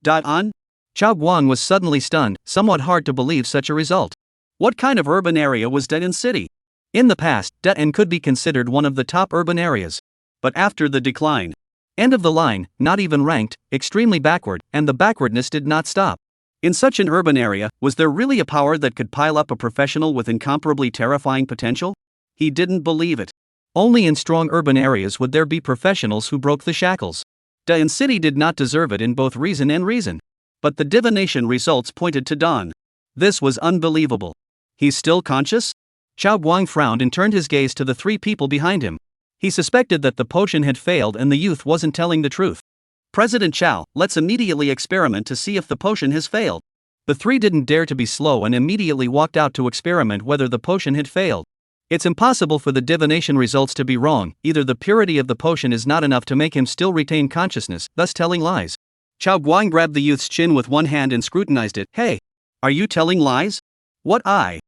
On? Chao Guang was suddenly stunned, somewhat hard to believe such a result. What kind of urban area was Don City? In the past, Don could be considered one of the top urban areas. But after the decline, end of the line, not even ranked, extremely backward, and the backwardness did not stop. In such an urban area, was there really a power that could pile up a professional with incomparably terrifying potential? He didn't believe it. Only in strong urban areas would there be professionals who broke the shackles. Don City did not deserve it in both reason and reason. But the divination results pointed to Don. This was unbelievable. He's still conscious? Chao Guang frowned and turned his gaze to the 3 people behind him. He suspected that the potion had failed and the youth wasn't telling the truth. President Chao, let's immediately experiment to see if the potion has failed. The 3 didn't dare to be slow and immediately walked out to experiment whether the potion had failed. It's impossible for the divination results to be wrong, either the purity of the potion is not enough to make him still retain consciousness, thus telling lies. Chao Guang grabbed the youth's chin with one hand and scrutinized it. Hey! Are you telling lies? What I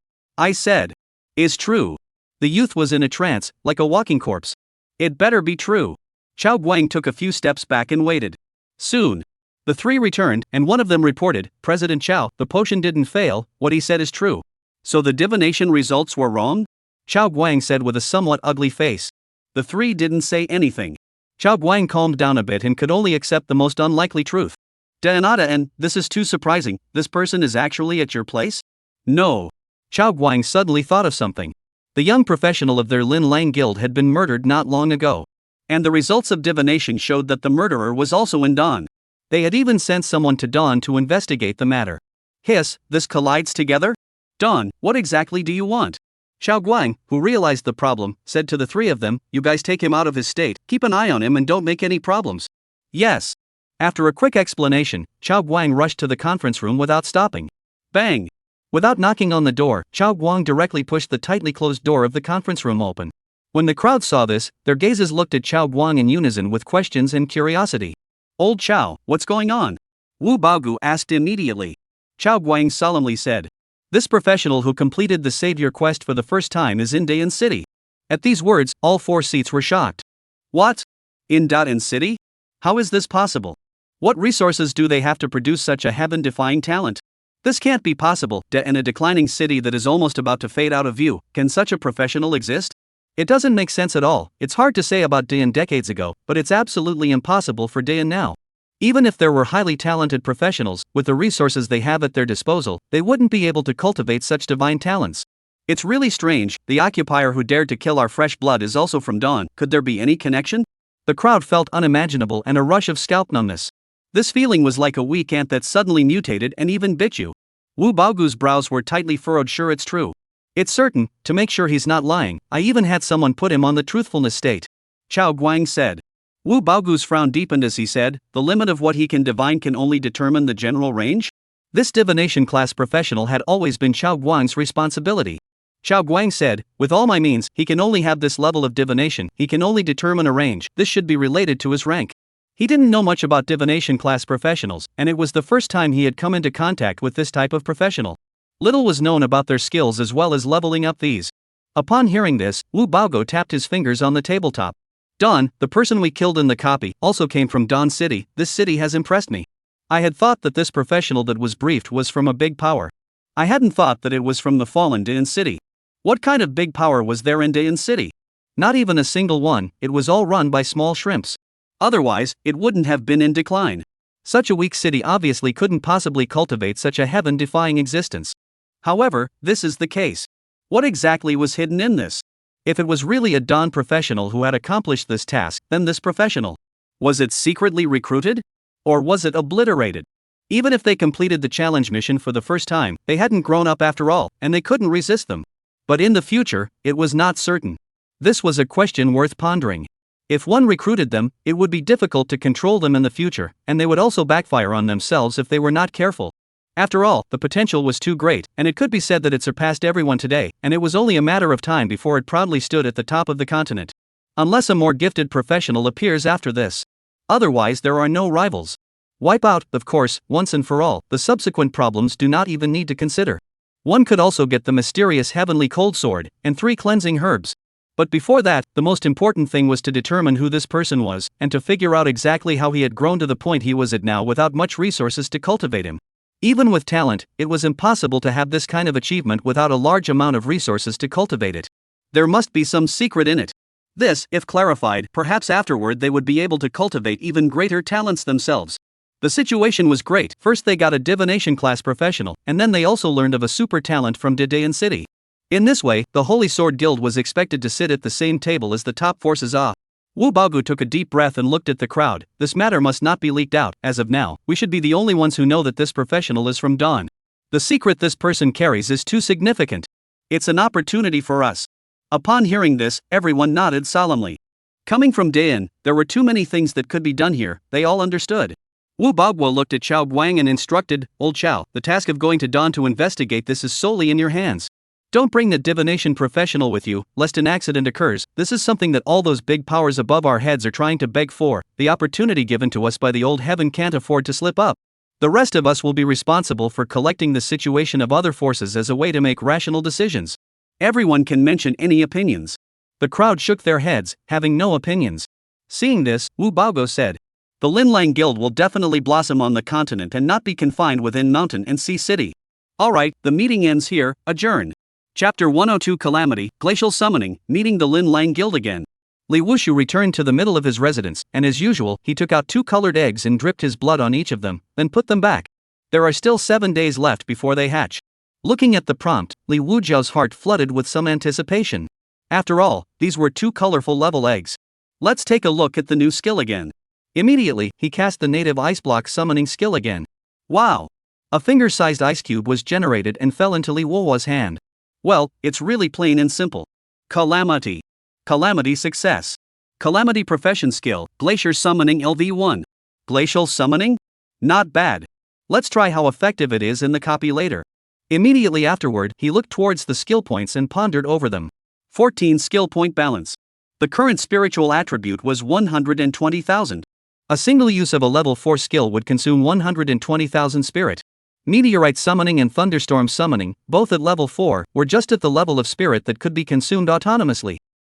said is true. The youth was in a trance, like a walking corpse. It better be true. Chao Guang took a few steps back and waited. Soon, the 3 returned, and one of them reported, President Chao, the potion didn't fail, what he said is true. So the divination results were wrong? Chao Guang said with a somewhat ugly face. The 3 didn't say anything. Chao Guang calmed down a bit and could only accept the most unlikely truth. Danada, and this is too surprising, this person is actually at your place? No. Chao Guang suddenly thought of something. The young professional of their Lin Lang Guild had been murdered not long ago. And the results of divination showed that the murderer was also in Don. They had even sent someone to Don to investigate the matter. Hiss, this collides together? Dawn, what exactly do you want? Xiao Guang, who realized the problem, said to the three of them, you guys take him out of his state, keep an eye on him and don't make any problems. Yes. After a quick explanation, Xiao Guang rushed to the conference room without stopping. Bang! Without knocking on the door, Xiao Guang directly pushed the tightly closed door of the conference room open. When the crowd saw this, their gazes looked at Xiao Guang in unison with questions and curiosity. Old Xiao, what's going on? Wu Baogu asked immediately. Xiao Guang solemnly said. This professional who completed the savior quest for the first time is in Dayan City. At these words, all four seats were shocked. What? In Dayan City? How is this possible? What resources do they have to produce such a heaven-defying talent? This can't be possible. In a declining city that is almost about to fade out of view, can such a professional exist? It doesn't make sense at all. It's hard to say about Dayan decades ago, but it's absolutely impossible for Dayan now. Even if there were highly talented professionals, with the resources they have at their disposal, they wouldn't be able to cultivate such divine talents. It's really strange, the occupier who dared to kill our fresh blood is also from Dawn. Could there be any connection? The crowd felt unimaginable and a rush of scalp numbness. This feeling was like a weak ant that suddenly mutated and even bit you. Wu Baogu's brows were tightly furrowed. Sure, it's true. It's certain, to make sure he's not lying, I even had someone put him on the truthfulness state. Xiao Guang said. Wu Baogu's frown deepened as he said, the limit of what he can divine can only determine the general range? This divination class professional had always been Xiao Guang's responsibility. Xiao Guang said, with all my means, he can only have this level of divination, he can only determine a range, this should be related to his rank. He didn't know much about divination class professionals, and it was the first time he had come into contact with this type of professional. Little was known about their skills as well as leveling up these. Upon hearing this, Wu Baogu tapped his fingers on the tabletop. Dawn, the person we killed in the copy, also came from Dawn City. This city has impressed me. I had thought that this professional that was briefed was from a big power. I hadn't thought that it was from the fallen Dayan City. What kind of big power was there in Dayan City? Not even a single one, it was all run by small shrimps. Otherwise, it wouldn't have been in decline. Such a weak city obviously couldn't possibly cultivate such a heaven-defying existence. However, this is the case. What exactly was hidden in this? If it was really a Dawn professional who had accomplished this task, then this professional, was it secretly recruited? Or was it obliterated? Even if they completed the challenge mission for the first time, they hadn't grown up after all, and they couldn't resist them. But in the future, it was not certain. This was a question worth pondering. If one recruited them, it would be difficult to control them in the future, and they would also backfire on themselves if they were not careful. After all, the potential was too great, and it could be said that it surpassed everyone today, and it was only a matter of time before it proudly stood at the top of the continent. Unless a more gifted professional appears after this. Otherwise, there are no rivals. Wipe out, of course, once and for all, the subsequent problems do not even need to consider. One could also get the mysterious heavenly cold sword, and 3 cleansing herbs. But before that, the most important thing was to determine who this person was, and to figure out exactly how he had grown to the point he was at now without much resources to cultivate him. Even with talent, it was impossible to have this kind of achievement without a large amount of resources to cultivate it. There must be some secret in it. This, if clarified, perhaps afterward they would be able to cultivate even greater talents themselves. The situation was great. First they got a divination class professional, and then they also learned of a super talent from Dayan City. In this way, the Holy Sword Guild was expected to sit at the same table as the top forces. Wu Baogu took a deep breath and looked at the crowd. This matter must not be leaked out. As of now, we should be the only ones who know that this professional is from Dawn. The secret this person carries is too significant. It's an opportunity for us. Upon hearing this, everyone nodded solemnly. Coming from Dayan, there were too many things that could be done here, they all understood. Wu Baogu looked at Xiao Guang and instructed, Old Xiao, the task of going to Dawn to investigate this is solely in your hands. Don't bring the divination professional with you, lest an accident occurs. This is something that all those big powers above our heads are trying to beg for. The opportunity given to us by the old heaven can't afford to slip up. The rest of us will be responsible for collecting the situation of other forces as a way to make rational decisions. Everyone can mention any opinions. The crowd shook their heads, having no opinions. Seeing this, Wu Baogu said, the Linlang Guild will definitely blossom on the continent and not be confined within Mountain and Sea City. Alright, the meeting ends here, adjourn. Chapter 102 Calamity, Glacial Summoning, meeting the Linlang Guild again. Liuji returned to the middle of his residence, and as usual, he took out 2 colored eggs and dripped his blood on each of them, then put them back. There are still 7 days left before they hatch. Looking at the prompt, Li Wujiao's heart flooded with some anticipation. After all, these were 2 colorful level eggs. Let's take a look at the new skill again. Immediately, he cast the native ice block summoning skill again. Wow! A finger-sized ice cube was generated and fell into Liuji's hand. Well, it's really plain and simple. Calamity. Calamity success. Calamity profession skill, Glacier Summoning LV1. Glacial Summoning? Not bad. Let's try how effective it is in the copy later. Immediately afterward, he looked towards the skill points and pondered over them. 14 skill point balance. The current spiritual attribute was 120,000. A single use of a level 4 skill would consume 120,000 spirit. Meteorite Summoning and Thunderstorm Summoning, both at level 4, were just at the level of spirit that could be consumed autonomously.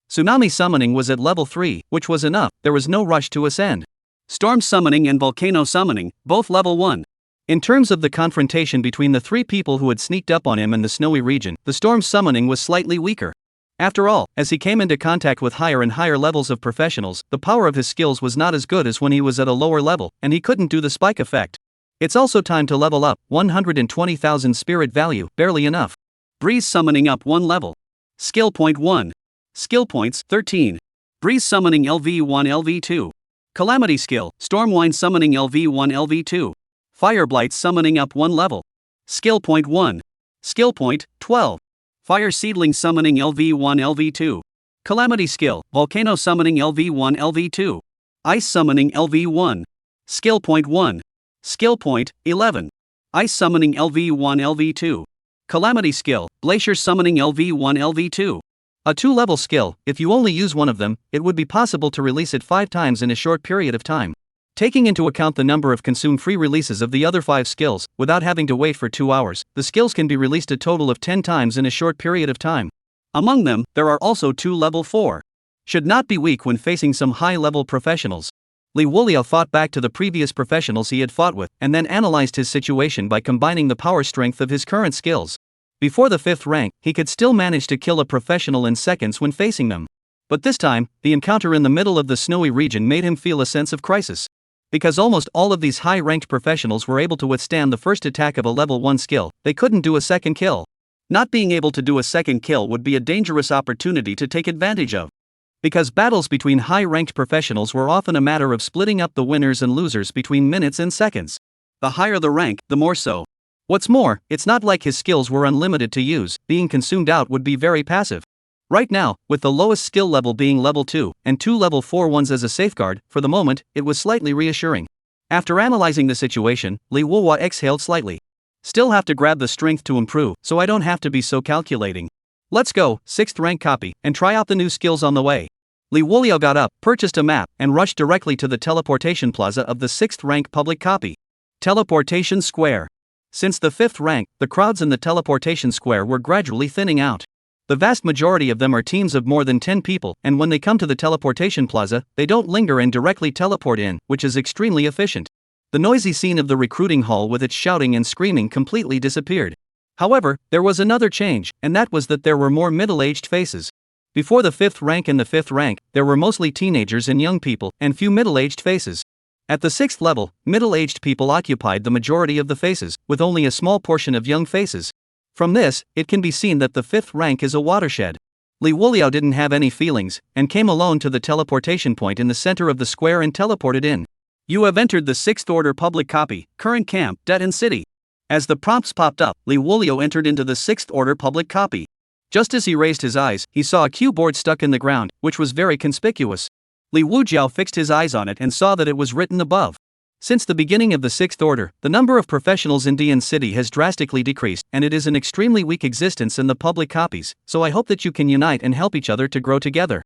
Tsunami Summoning was at level 3, which was enough, there was no rush to ascend. Storm Summoning and Volcano Summoning, both level 1. In terms of the confrontation between the 3 people who had sneaked up on him in the snowy region, the Storm Summoning was slightly weaker. After all, as he came into contact with higher and higher levels of professionals, the power of his skills was not as good as when he was at a lower level, and he couldn't do the spike effect. It's also time to level up, 120,000 spirit value, barely enough. Breeze Summoning up 1 level. Skill point 1. Skill points, 13. Breeze Summoning LV1 LV2. Calamity Skill, Stormwind Summoning LV1 LV2. Fire Blight Summoning up 1 level. Skill point 1. Skill point, 12. Fire Seedling Summoning LV1 LV2. Calamity Skill, Volcano Summoning LV1 LV2. Ice Summoning LV1. Skill point 1. Skill point, 11. Ice Summoning LV1 LV2. Calamity Skill, Glacier Summoning LV1 LV2. A 2-level skill, if you only use one of them, it would be possible to release it 5 times in a short period of time. Taking into account the number of consumed free releases of the other 5 skills, without having to wait for 2 hours, the skills can be released a total of 10 times in a short period of time. Among them, there are also 2 level 4. Should not be weak when facing some high-level professionals. Liuji fought back to the previous professionals he had fought with, and then analyzed his situation by combining the power strength of his current skills. Before the 5th rank, he could still manage to kill a professional in seconds when facing them. But this time, the encounter in the middle of the snowy region made him feel a sense of crisis. Because almost all of these high-ranked professionals were able to withstand the first attack of a level 1 skill, they couldn't do a second kill. Not being able to do a second kill would be a dangerous opportunity to take advantage of. Because battles between high-ranked professionals were often a matter of splitting up the winners and losers between minutes and seconds. The higher the rank, the more so. What's more, it's not like his skills were unlimited to use, being consumed out would be very passive. Right now, with the lowest skill level being level 2, and 2 level 4 ones as a safeguard, for the moment, it was slightly reassuring. After analyzing the situation, Liuji exhaled slightly. Still have to grab the strength to improve, so I don't have to be so calculating. Let's go, 6th rank copy, and try out the new skills on the way. Liuji got up, purchased a map, and rushed directly to the teleportation plaza of the 6th rank public copy. Teleportation Square. Since the 5th rank, the crowds in the teleportation square were gradually thinning out. The vast majority of them are teams of more than 10 people, and when they come to the teleportation plaza, they don't linger and directly teleport in, which is extremely efficient. The noisy scene of the recruiting hall with its shouting and screaming completely disappeared. However, there was another change, and that was that there were more middle-aged faces. Before the 5th rank and the 5th rank, there were mostly teenagers and young people, and few middle-aged faces. At the 6th level, middle-aged people occupied the majority of the faces, with only a small portion of young faces. From this, it can be seen that the 5th rank is a watershed. Liuji didn't have any feelings, and came alone to the teleportation point in the center of the square and teleported in. You have entered the 6th order public copy, current camp, Deton City. As the prompts popped up, Liuji entered into the 6th order public copy. Just as he raised his eyes, he saw a cue board stuck in the ground, which was very conspicuous. Liuji fixed his eyes on it and saw that it was written above. Since the beginning of the 6th order, the number of professionals in Deton City has drastically decreased, and it is an extremely weak existence in the public copies, so I hope that you can unite and help each other to grow together.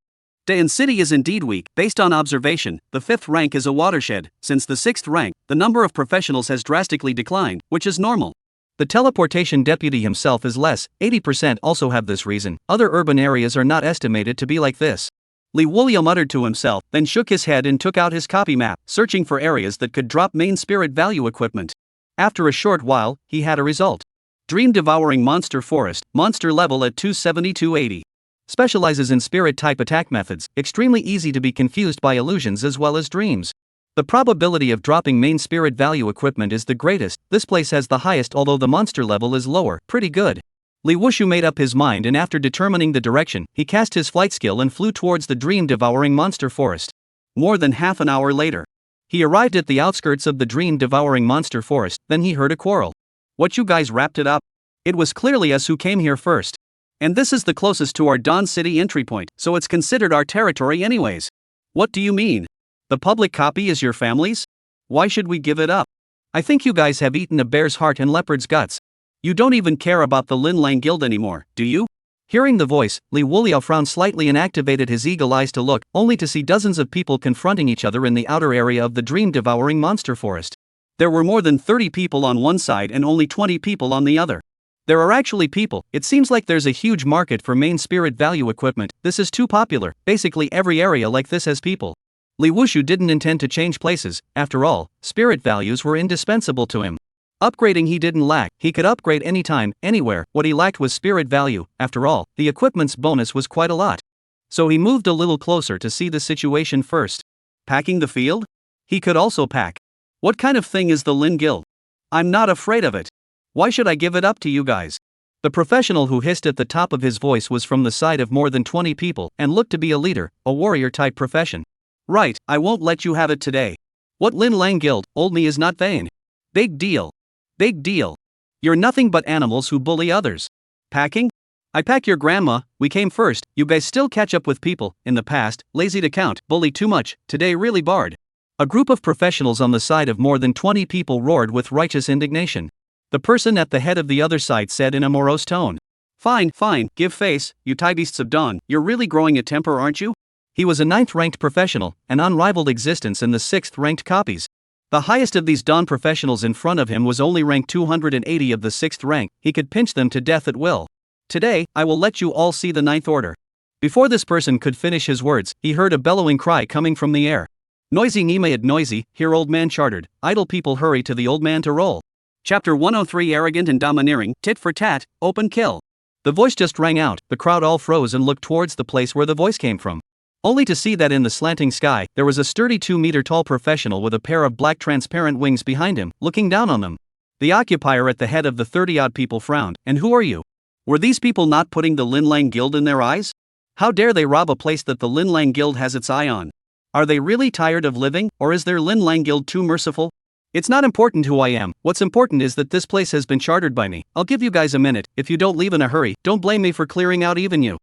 Deton City is indeed weak. Based on observation, the 5th rank is a watershed. Since the 6th rank, the number of professionals has drastically declined, which is normal. The teleportation deputy himself is less, 80% also have this reason. Other urban areas are not estimated to be like this. Liuji muttered to himself, then shook his head and took out his copy map, searching for areas that could drop main spirit value equipment. After a short while, he had a result. Dream Devouring Monster Forest, monster level at 270-280. Specializes in spirit-type attack methods, extremely easy to be confused by illusions as well as dreams. The probability of dropping main spirit value equipment is the greatest. This place has the highest, although the monster level is lower. Pretty good. Liuji made up his mind, and after determining the direction, he cast his flight skill and flew towards the Dream Devouring Monster Forest. More than half an hour later, he arrived at the outskirts of the Dream Devouring Monster Forest. Then he heard a quarrel. What, you guys wrapped it up? It was clearly us who came here first. And this is the closest to our Dawn City entry point, so it's considered our territory anyways. What do you mean? The public copy is your family's? Why should we give it up? I think you guys have eaten a bear's heart and leopard's guts. You don't even care about the Lin Lang Guild anymore, do you? Hearing the voice, Liuji frowned slightly and activated his eagle eyes to look, only to see dozens of people confronting each other in the outer area of the dream-devouring monster forest. There were more than 30 people on one side and only 20 people on the other. There are actually people. It seems like there's a huge market for main spirit value equipment. This is too popular. Basically every area like this has people. Liuji didn't intend to change places. After all, spirit values were indispensable to him. Upgrading he didn't lack. He could upgrade anytime, anywhere. What he lacked was spirit value. After all, the equipment's bonus was quite a lot. So he moved a little closer to see the situation first. Packing the field? He could also pack. What kind of thing is the Lin Guild? I'm not afraid of it. Why should I give it up to you guys? The professional who hissed at the top of his voice was from the side of more than 20 people and looked to be a leader, a warrior-type profession. Right, I won't let you have it today. What Lin Lang Guild, old me is not vain. Big deal. Big deal. You're nothing but animals who bully others. Packing? I pack your grandma, we came first, you guys still catch up with people, in the past, lazy to count, bully too much, today really barred. A group of professionals on the side of more than 20 people roared with righteous indignation. The person at the head of the other side said in a morose tone. Fine, give face, you beasts of dawn, you're really growing a temper, aren't you? He was a 9th-ranked professional, an unrivaled existence in the 6th-ranked copies. The highest of these dawn professionals in front of him was only rank 280 of the 6th rank, he could pinch them to death at will. Today, I will let you all see the 9th order. Before this person could finish his words, he heard a bellowing cry coming from the air. Noisy Nimaid noisy, here old man chartered, idle people hurry to the old man to roll. Chapter 103 Arrogant and domineering, tit for tat, open kill. The voice just rang out, the crowd all froze and looked towards the place where the voice came from. Only to see that in the slanting sky, there was a sturdy 2-meter-tall professional with a pair of black transparent wings behind him, looking down on them. The occupier at the head of the 30-odd people frowned. And who are you? Were these people not putting the Lin Lang Guild in their eyes? How dare they rob a place that the Lin Lang Guild has its eye on? Are they really tired of living, or is their Lin Lang Guild too merciful? It's not important who I am, what's important is that this place has been chartered by me. I'll give you guys a minute, if you don't leave in a hurry, don't blame me for clearing out even you.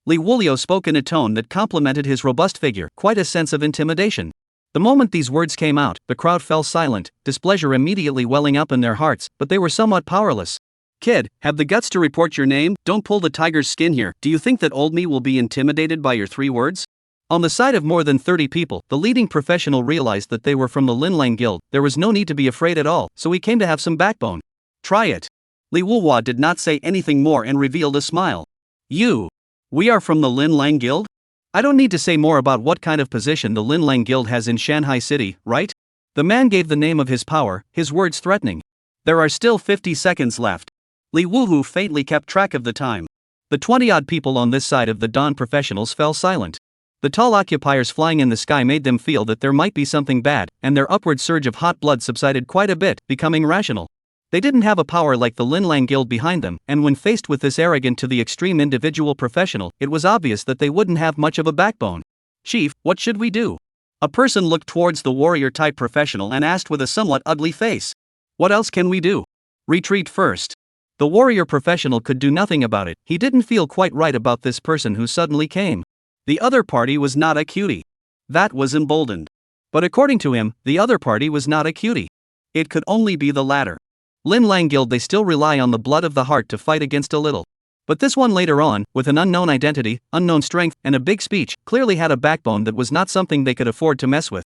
Liuji spoke in a tone that complemented his robust figure, quite a sense of intimidation. The moment these words came out, the crowd fell silent, displeasure immediately welling up in their hearts, but they were somewhat powerless. Kid, have the guts to report your name, don't pull the tiger's skin here. Do you think that old me will be intimidated by your 3 words? On the side of more than 30 people, the leading professional realized that they were from the Lin Lang Guild. There was no need to be afraid at all, so he came to have some backbone. Try it. Liuji did not say anything more and revealed a smile. We are from the Lin Lang Guild? I don't need to say more about what kind of position the Lin Lang Guild has in Shanghai City, right? The man gave the name of his power, his words threatening. There are still 50 seconds left. Liuji faintly kept track of the time. The 20-odd people on this side of the dawn professionals fell silent. The tall occupiers flying in the sky made them feel that there might be something bad, and their upward surge of hot blood subsided quite a bit, becoming rational. They didn't have a power like the Lin Lang Guild behind them, and when faced with this arrogant to the extreme individual professional, it was obvious that they wouldn't have much of a backbone. Chief, what should we do? A person looked towards the warrior-type professional and asked with a somewhat ugly face. What else can we do? Retreat first. The warrior professional could do nothing about it. He didn't feel quite right about this person who suddenly came. The other party was not a cutie. That was emboldened. But according to him, the other party was not a cutie. It could only be the latter. Lin Lang Guild, they still rely on the blood of the heart to fight against a little. But this one later on, with an unknown identity, unknown strength, and a big speech, clearly had a backbone that was not something they could afford to mess with.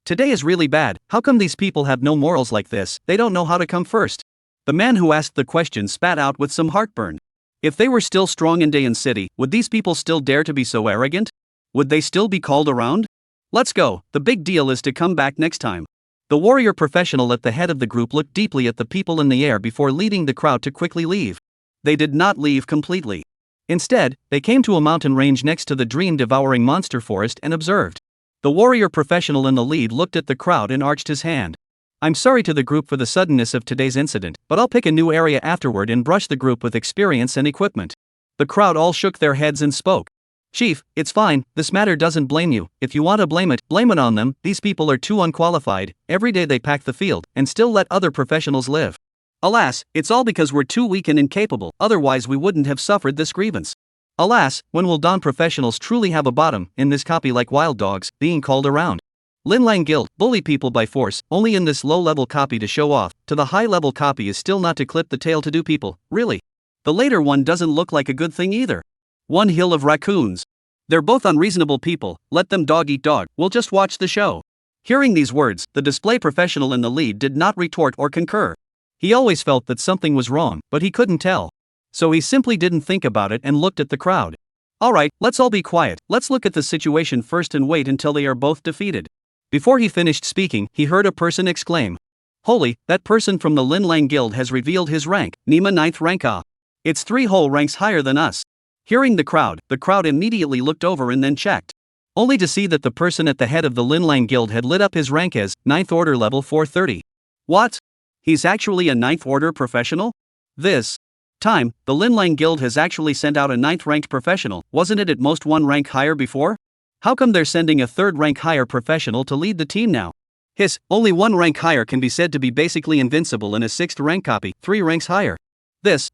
Today is really bad. How come these people have no morals like this? They don't know how to come first. The man who asked the question spat out with some heartburn. If they were still strong in Dayan City, would these people still dare to be so arrogant? Would they still be called around? Let's go, the big deal is to come back next time. The warrior professional at the head of the group looked deeply at the people in the air before leading the crowd to quickly leave. They did not leave completely. Instead, they came to a mountain range next to the dream-devouring monster forest and observed. The warrior professional in the lead looked at the crowd and arched his hand. I'm sorry to the group for the suddenness of today's incident, but I'll pick a new area afterward and brush the group with experience and equipment. The crowd all shook their heads and spoke. Chief, it's fine, this matter doesn't blame you. If you want to blame it on them. These people are too unqualified. Every day they pack the field, and still let other professionals live. Alas, it's all because we're too weak and incapable, otherwise we wouldn't have suffered this grievance. Alas, when will non-professionals truly have a bottom in this copy like wild dogs, being called around? Linlang Guild, bully people by force, only in this low-level copy to show off, to the high-level copy is still not to clip the tail to do people, really. The later one doesn't look like a good thing either. One hill of raccoons. They're both unreasonable people, let them dog eat dog, we'll just watch the show. Hearing these words, the display professional in the lead did not retort or concur. He always felt that something was wrong, but he couldn't tell. So he simply didn't think about it and looked at the crowd. Alright, let's all be quiet, let's look at the situation first and wait until they are both defeated. Before he finished speaking, he heard a person exclaim. Holy, that person from the Linlang Guild has revealed his rank, Nima 9th rank ah. It's 3 whole ranks higher than us. Hearing the crowd immediately looked over and then checked. Only to see that the person at the head of the Linlang Guild had lit up his rank as 9th order level 430. What? He's actually a 9th order professional? This time, the Linlang Guild has actually sent out a 9th ranked professional, wasn't it at most 1 rank higher before? How come they're sending a 3rd rank higher professional to lead the team now? Hiss, only 1 rank higher can be said to be basically invincible in a 6th rank copy, 3 ranks higher.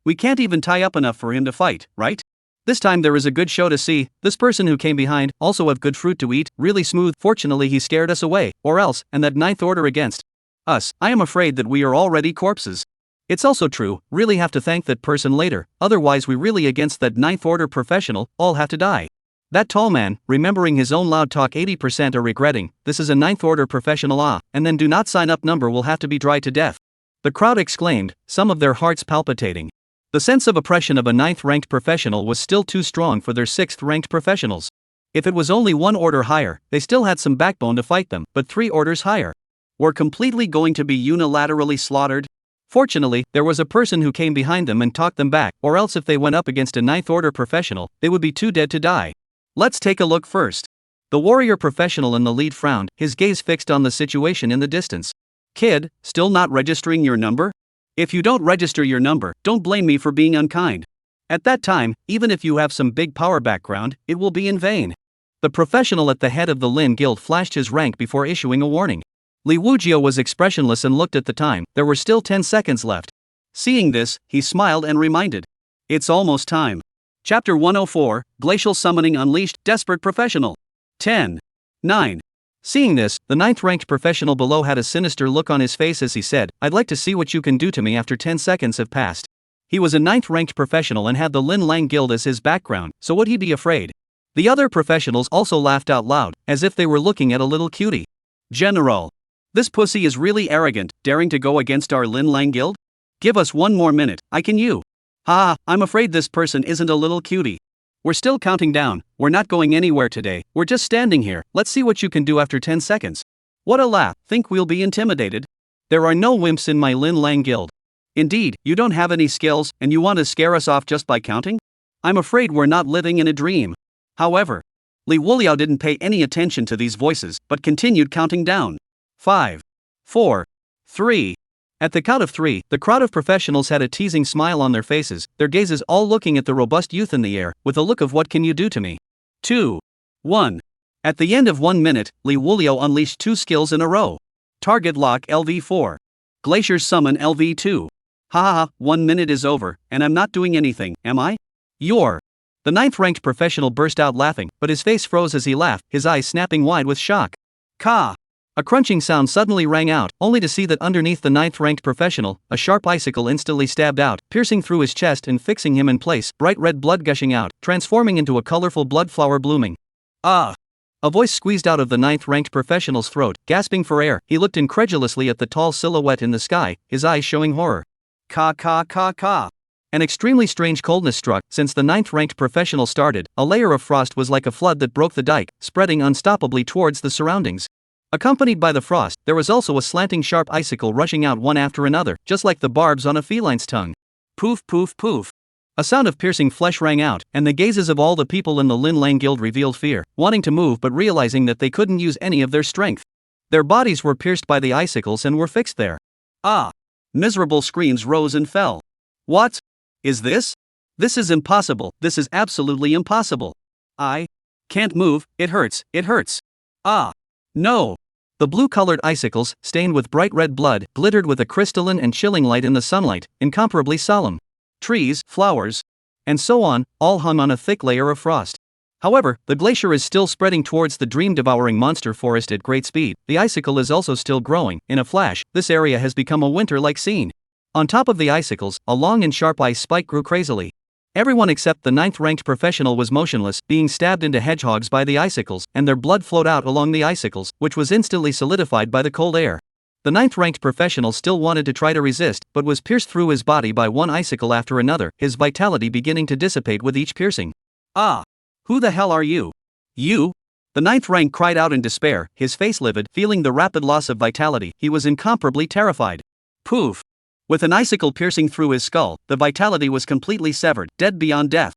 We can't even tie up enough for him to fight, right? This time there is a good show to see, this person who came behind, also have good fruit to eat, really smooth, fortunately he scared us away, or else, and that 9th order against us, I am afraid that we are already corpses. It's also true, really have to thank that person later, otherwise we really against that 9th order professional, all have to die. That tall man, remembering his own loud talk 80% are regretting, this is a 9th order professional and then do not sign up number will have to be dry to death. The crowd exclaimed, some of their hearts palpitating. The sense of oppression of a 9th ranked professional was still too strong for their 6th ranked professionals. If it was only 1 order higher, they still had some backbone to fight them, but 3 orders higher were completely going to be unilaterally slaughtered. Fortunately, there was a person who came behind them and talked them back, or else if they went up against a 9th order professional, they would be too dead to die. Let's take a look first. The warrior professional in the lead frowned, his gaze fixed on the situation in the distance. Kid, still not registering your number? If you don't register your number, don't blame me for being unkind. At that time, even if you have some big power background, it will be in vain. The professional at the head of the Lin Guild flashed his rank before issuing a warning. Liuji was expressionless and looked at the time, there were still 10 seconds left. Seeing this, he smiled and reminded. It's almost time. Chapter 104, Glacial Summoning Unleashed, Desperate Professional. 10. 9. Seeing this, the 9th ranked professional below had a sinister look on his face as he said, I'd like to see what you can do to me after 10 seconds have passed. He was a 9th ranked professional and had the Lin Lang Guild as his background, so would he be afraid? The other professionals also laughed out loud, as if they were looking at a little cutie. General. This pussy is really arrogant, daring to go against our Lin Lang Guild? Give us 1 more minute, you. I'm afraid this person isn't a little cutie. We're still counting down, we're not going anywhere today, we're just standing here, let's see what you can do after 10 seconds. What a laugh, think we'll be intimidated? There are no wimps in my Lin Lang Guild. Indeed, you don't have any skills, and you want to scare us off just by counting? I'm afraid we're not living in a dream. However, Li Wuliao didn't pay any attention to these voices, but continued counting down. 5. 4. 3. At the count of 3, the crowd of professionals had a teasing smile on their faces, their gazes all looking at the robust youth in the air, with a look of what can you do to me? 2. 1. At the end of 1 minute, Li Wuliao unleashed 2 skills in a row. Target Lock LV4. Glacier's Summon LV2. 1 minute is over, and I'm not doing anything, am I? You're. The 9th ranked professional burst out laughing, but his face froze as he laughed, his eyes snapping wide with shock. Ka! A crunching sound suddenly rang out, only to see that underneath the 9th ranked professional, a sharp icicle instantly stabbed out, piercing through his chest and fixing him in place, bright red blood gushing out, transforming into a colorful blood flower blooming. Ah! A voice squeezed out of the 9th ranked professional's throat, gasping for air, he looked incredulously at the tall silhouette in the sky, his eyes showing horror. Ka. An extremely strange coldness struck, since the 9th ranked professional started, a layer of frost was like a flood that broke the dike, spreading unstoppably towards the surroundings. Accompanied by the frost, there was also a slanting sharp icicle rushing out one after another, just like the barbs on a feline's tongue. Poof poof poof. A sound of piercing flesh rang out, and the gazes of all the people in the Lin Lang Guild revealed fear, wanting to move but realizing that they couldn't use any of their strength. Their bodies were pierced by the icicles and were fixed there. Ah! Miserable screams rose and fell. What? Is this? This is impossible, this is absolutely impossible. I can't move, it hurts. Ah! No! The blue-colored icicles, stained with bright red blood, glittered with a crystalline and chilling light in the sunlight, incomparably solemn. Trees, flowers, and so on, all hung on a thick layer of frost. However, the glacier is still spreading towards the dream-devouring monster forest at great speed. The icicle is also still growing. In a flash, this area has become a winter-like scene. On top of the icicles, a long and sharp ice spike grew crazily. Everyone except the 9th-ranked professional was motionless, being stabbed into hedgehogs by the icicles, and their blood flowed out along the icicles, which was instantly solidified by the cold air. The 9th-ranked professional still wanted to try to resist, but was pierced through his body by one icicle after another, his vitality beginning to dissipate with each piercing. Ah! Who the hell are you? You? The 9th rank cried out in despair, his face livid, feeling the rapid loss of vitality. He was incomparably terrified. Poof! With an icicle piercing through his skull, the vitality was completely severed, dead beyond death.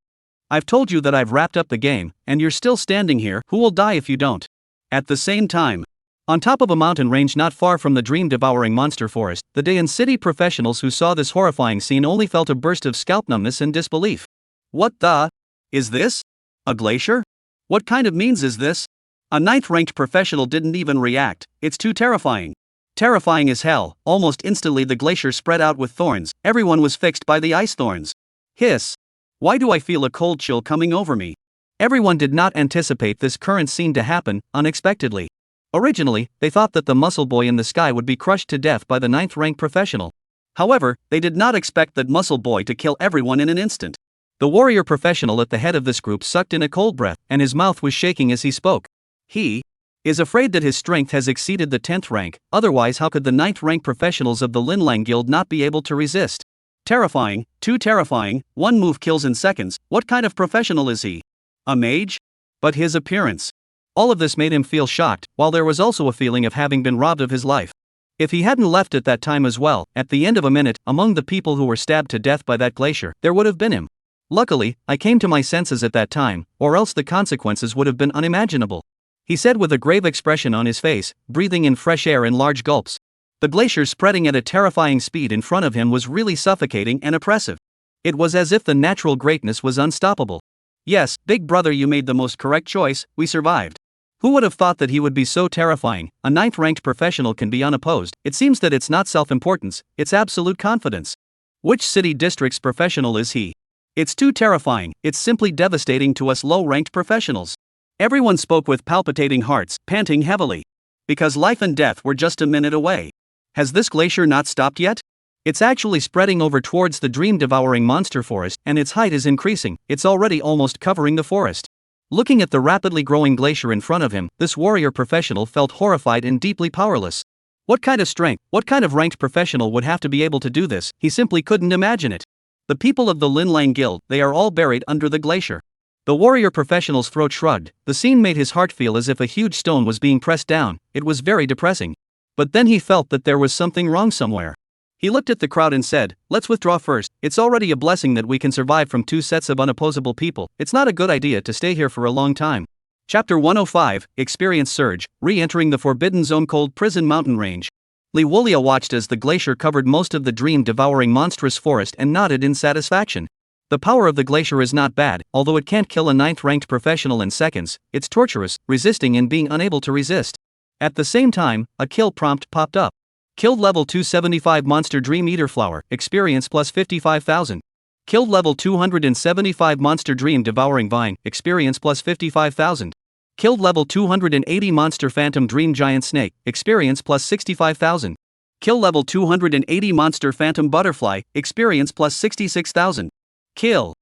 I've told you that I've wrapped up the game, and you're still standing here. Who will die if you don't? At the same time, on top of a mountain range not far from the dream-devouring monster forest, the Daein City professionals who saw this horrifying scene only felt a burst of scalp numbness and disbelief. What the? Is this? A glacier? What kind of means is this? A 9th-ranked professional didn't even react. It's too terrifying. Terrifying as hell. Almost instantly the glacier spread out with thorns. Everyone was fixed by the ice thorns. Hiss. Why do I feel a cold chill coming over me? Everyone did not anticipate this current scene to happen, unexpectedly. Originally, they thought that the muscle boy in the sky would be crushed to death by the 9th-ranked professional. However, they did not expect that muscle boy to kill everyone in an instant. The warrior professional at the head of this group sucked in a cold breath, and his mouth was shaking as he spoke. He is afraid that his strength has exceeded the 10th rank, otherwise how could the 9th rank professionals of the Linlang Guild not be able to resist? Terrifying, too terrifying, one move kills in seconds. What kind of professional is he? A mage? But his appearance. All of this made him feel shocked, while there was also a feeling of having been robbed of his life. If he hadn't left at that time as well, at the end of a minute, among the people who were stabbed to death by that glacier, there would have been him. Luckily, I came to my senses at that time, or else the consequences would have been unimaginable. He said with a grave expression on his face, breathing in fresh air in large gulps. The glacier spreading at a terrifying speed in front of him was really suffocating and oppressive. It was as if the natural greatness was unstoppable. Yes, big brother, you made the most correct choice. We survived. Who would have thought that he would be so terrifying? A 9th-ranked professional can be unopposed. It seems that it's not self-importance, it's absolute confidence. Which city district's professional is he? It's too terrifying, it's simply devastating to us low-ranked professionals. Everyone spoke with palpitating hearts, panting heavily. Because life and death were just a minute away. Has this glacier not stopped yet? It's actually spreading over towards the dream-devouring monster forest, and its height is increasing. It's already almost covering the forest. Looking at the rapidly growing glacier in front of him, this warrior professional felt horrified and deeply powerless. What kind of strength, what kind of ranked professional would have to be able to do this? He simply couldn't imagine it. The people of the Linlang Guild, they are all buried under the glacier. The warrior professional's throat shrugged. The scene made his heart feel as if a huge stone was being pressed down. It was very depressing. But then he felt that there was something wrong somewhere. He looked at the crowd and said, "Let's withdraw first. It's already a blessing that we can survive from two sets of unopposable people. It's not a good idea to stay here for a long time." Chapter 105, Experience Surge, Re-entering the Forbidden Zone. Cold Prison Mountain Range. Liuji watched as the glacier covered most of the dream-devouring monstrous forest and nodded in satisfaction. The power of the glacier is not bad, although it can't kill a 9th-ranked professional in seconds. It's torturous, resisting and being unable to resist. At the same time, a kill prompt popped up. Killed level 275 Monster Dream Eater Flower, experience plus 55,000. Killed level 275 Monster Dream Devouring Vine, experience plus 55,000. Killed level 280 Monster Phantom Dream Giant Snake, experience plus 65,000. Kill level 280 Monster Phantom Butterfly, experience plus 66,000. Kill.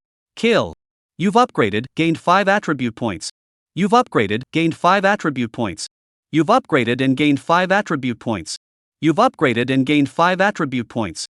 You've upgraded, gained 5 attribute points. You've upgraded, gained 5 attribute points. You've upgraded and gained 5 attribute points. You've upgraded and gained 5 attribute points.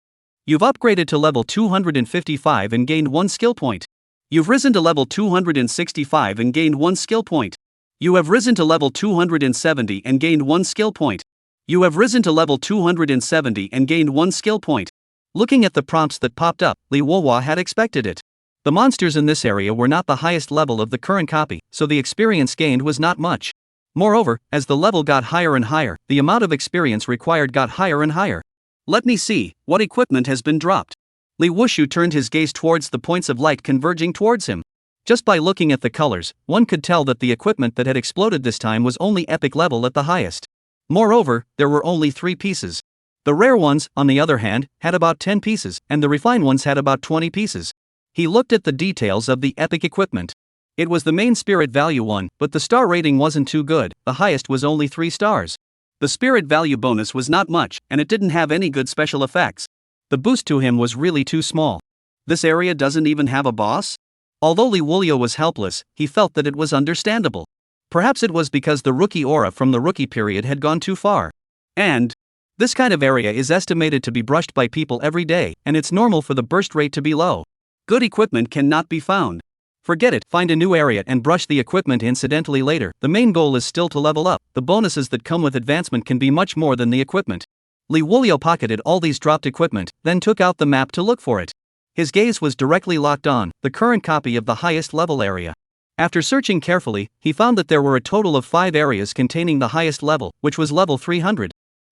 You've upgraded to level 255 and gained 1 skill point. You've risen to level 265 and gained 1 skill point. You have risen to level 270 and gained 1 skill point. You have risen to level 270 and gained 1 skill point. Looking at the prompts that popped up, Liuji had expected it. The monsters in this area were not the highest level of the current copy, so the experience gained was not much. Moreover, as the level got higher and higher, the amount of experience required got higher and higher. Let me see, what equipment has been dropped? Liuji turned his gaze towards the points of light converging towards him. Just by looking at the colors, one could tell that the equipment that had exploded this time was only epic level at the highest. Moreover, there were only 3 pieces. The rare ones, on the other hand, had about 10 pieces, and the refined ones had about 20 pieces. He looked at the details of the epic equipment. It was the main spirit value one, but the star rating wasn't too good, the highest was only 3 stars. The spirit value bonus was not much, and it didn't have any good special effects. The boost to him was really too small. This area doesn't even have a boss? Although Liuji was helpless, he felt that it was understandable. Perhaps it was because the rookie aura from the rookie period had gone too far. And this kind of area is estimated to be brushed by people every day, and it's normal for the burst rate to be low. Good equipment cannot be found. Forget it, find a new area and brush the equipment incidentally later. The main goal is still to level up. The bonuses that come with advancement can be much more than the equipment. Liuji pocketed all these dropped equipment, then took out the map to look for it. His gaze was directly locked on the current copy of the highest level area. After searching carefully, he found that there were a total of 5 areas containing the highest level, which was level 300.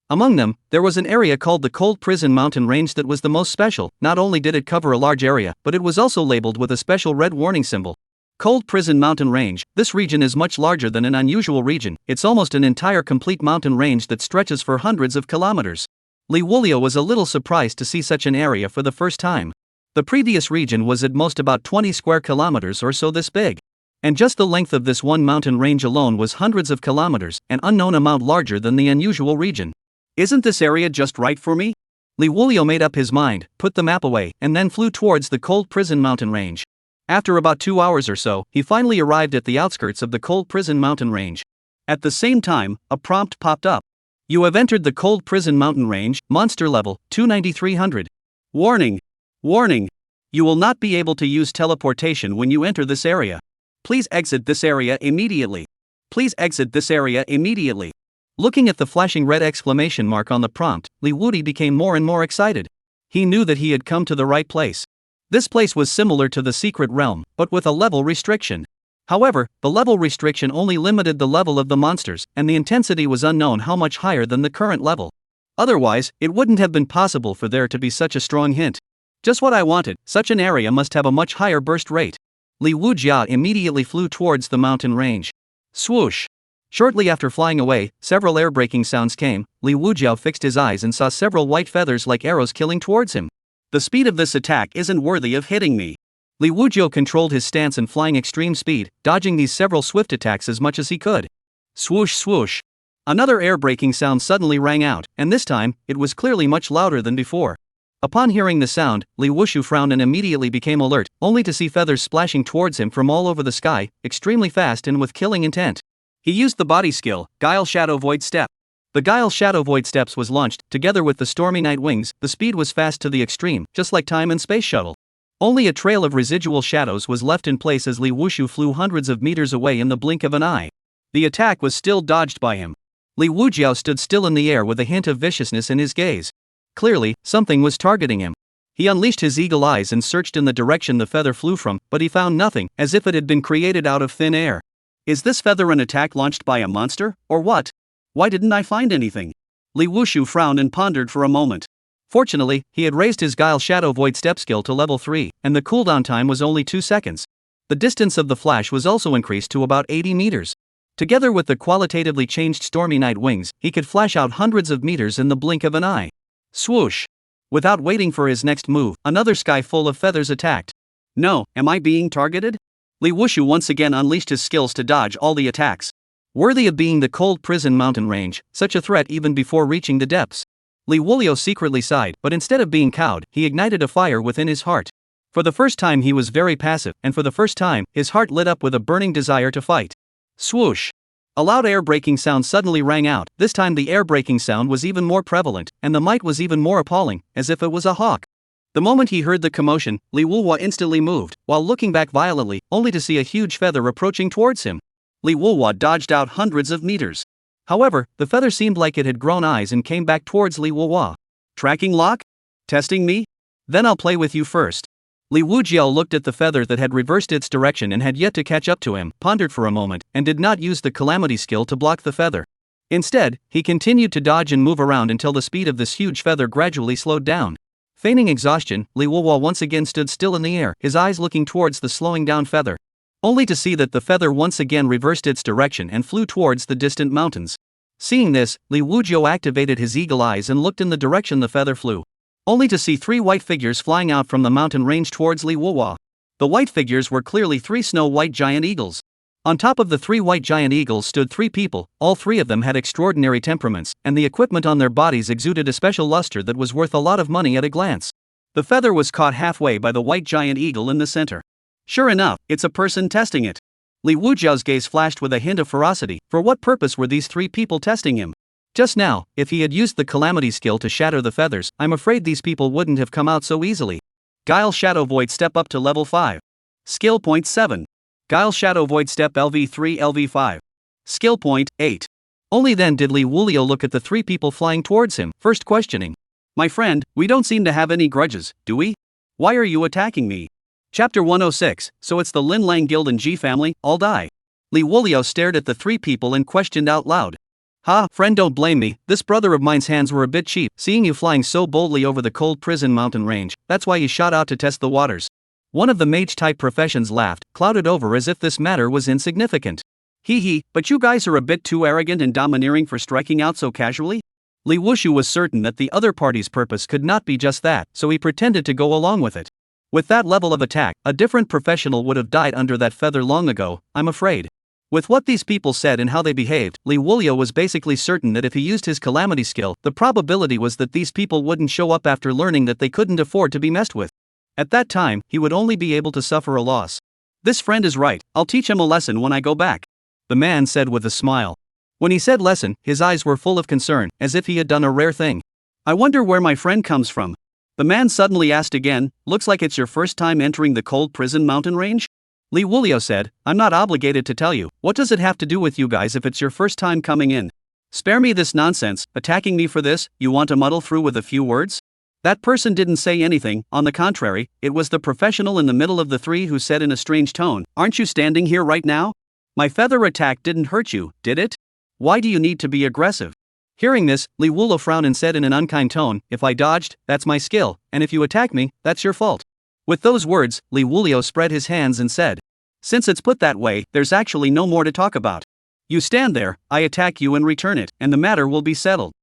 Among them, there was an area called the Cold Prison Mountain Range that was the most special. Not only did it cover a large area, but it was also labeled with a special red warning symbol. Cold Prison Mountain Range. This region is much larger than an unusual region. It's almost an entire complete mountain range that stretches for hundreds of kilometers. Liuji was a little surprised to see such an area for the first time. The previous region was at most about 20 square kilometers or so this big. And just the length of this one mountain range alone was hundreds of kilometers, an unknown amount larger than the unusual region. Isn't this area just right for me? Liuji made up his mind, put the map away, and then flew towards the Cold Prison Mountain Range. After about 2 hours or so, he finally arrived at the outskirts of the Cold Prison Mountain Range. At the same time, a prompt popped up. You have entered the Cold Prison Mountain Range, monster level, 29300. Warning! Warning! You will not be able to use teleportation when you enter this area. Please exit this area immediately. Please exit this area immediately. Looking at the flashing red exclamation mark on the prompt, Liuji became more and more excited. He knew that he had come to the right place. This place was similar to the secret realm, but with a level restriction. However, the level restriction only limited the level of the monsters, and the intensity was unknown how much higher than the current level. Otherwise, it wouldn't have been possible for there to be such a strong hint. Just what I wanted, such an area must have a much higher burst rate. Liuji immediately flew towards the mountain range. Swoosh! Shortly after flying away, several air-breaking sounds came. Liuji fixed his eyes and saw several white feathers like arrows killing towards him. The speed of this attack isn't worthy of hitting me. Liuji controlled his stance and flying extreme speed, dodging these several swift attacks as much as he could. Swoosh swoosh! Another air-breaking sound suddenly rang out, and this time, it was clearly much louder than before. Upon hearing the sound, Liuji frowned and immediately became alert, only to see feathers splashing towards him from all over the sky, extremely fast and with killing intent. He used the body skill, Guile Shadow Void Step. The Guile Shadow Void Steps was launched, together with the Stormy Night Wings. The speed was fast to the extreme, just like Time and Space Shuttle. Only a trail of residual shadows was left in place as Liuji flew hundreds of meters away in the blink of an eye. The attack was still dodged by him. Liuji stood still in the air with a hint of viciousness in his gaze. Clearly, something was targeting him. He unleashed his eagle eyes and searched in the direction the feather flew from, but he found nothing, as if it had been created out of thin air. Is this feather an attack launched by a monster, or what? Why didn't I find anything? Liuji frowned and pondered for a moment. Fortunately, he had raised his Guile Shadow Void Step skill to level 3, and the cooldown time was only 2 seconds. The distance of the flash was also increased to about 80 meters. Together with the qualitatively changed Stormy Night Wings, he could flash out hundreds of meters in the blink of an eye. Swoosh! Without waiting for his next move, another sky full of feathers attacked. No, am I being targeted? Liuji once again unleashed his skills to dodge all the attacks. Worthy of being the Cold Prison Mountain Range, such a threat even before reaching the depths. Liuji secretly sighed, but instead of being cowed, he ignited a fire within his heart. For the first time he was very passive, and for the first time, his heart lit up with a burning desire to fight. Swoosh! A loud air-breaking sound suddenly rang out. This time the air-breaking sound was even more prevalent, and the might was even more appalling, as if it was a hawk. The moment he heard the commotion, Liuji instantly moved, while looking back violently, only to see a huge feather approaching towards him. Liuji dodged out hundreds of meters. However, the feather seemed like it had grown eyes and came back towards Liuji. Tracking lock? Testing me? Then I'll play with you first. Liuji looked at the feather that had reversed its direction and had yet to catch up to him, pondered for a moment, and did not use the calamity skill to block the feather. Instead, he continued to dodge and move around until the speed of this huge feather gradually slowed down. Feigning exhaustion, Liuji once again stood still in the air, his eyes looking towards the slowing down feather. Only to see that the feather once again reversed its direction and flew towards the distant mountains. Seeing this, Liuji activated his eagle eyes and looked in the direction the feather flew, only to see 3 white figures flying out from the mountain range towards Liuji. The white figures were clearly 3 snow-white giant eagles. On top of the 3 white giant eagles stood 3 people. All 3 of them had extraordinary temperaments, and the equipment on their bodies exuded a special luster that was worth a lot of money at a glance. The feather was caught halfway by the white giant eagle in the center. Sure enough, it's a person testing it. Liuji's gaze flashed with a hint of ferocity. For what purpose were these 3 people testing him? Just now, if he had used the calamity skill to shatter the feathers, I'm afraid these people wouldn't have come out so easily. Guile Shadow Void step up to level 5. Skill point 7. Guile Shadow Void step LV3 LV5. Skill point 8. Only then did Liuji look at the 3 people flying towards him, first questioning. My friend, we don't seem to have any grudges, do we? Why are you attacking me? Chapter 106, so it's the Lin Lang Guild and G family, all die. Liuji stared at the 3 people and questioned out loud. Ha, friend, don't blame me, this brother of mine's hands were a bit cheap, seeing you flying so boldly over the cold prison mountain range, that's why you shot out to test the waters. One of the mage-type professions laughed, clouded over as if this matter was insignificant. Hee hee, but you guys are a bit too arrogant and domineering for striking out so casually? Liuji was certain that the other party's purpose could not be just that, so he pretended to go along with it. With that level of attack, a different professional would have died under that feather long ago, I'm afraid. With what these people said and how they behaved, Liuji was basically certain that if he used his calamity skill, the probability was that these people wouldn't show up after learning that they couldn't afford to be messed with. At that time, he would only be able to suffer a loss. This friend is right, I'll teach him a lesson when I go back, the man said with a smile. When he said lesson, his eyes were full of concern, as if he had done a rare thing. I wonder where my friend comes from. The man suddenly asked again, looks like it's your first time entering the cold prison mountain range? Liuji said, I'm not obligated to tell you, what does it have to do with you guys if it's your first time coming in? Spare me this nonsense, attacking me for this, you want to muddle through with a few words? That person didn't say anything, on the contrary, it was the professional in the middle of the 3 who said in a strange tone, aren't you standing here right now? My feather attack didn't hurt you, did it? Why do you need to be aggressive? Hearing this, Liuji frowned and said in an unkind tone, if I dodged, that's my skill, and if you attack me, that's your fault. With those words, Liuji spread his hands and said, since it's put that way, there's actually no more to talk about. You stand there, I attack you and return it, and the matter will be settled.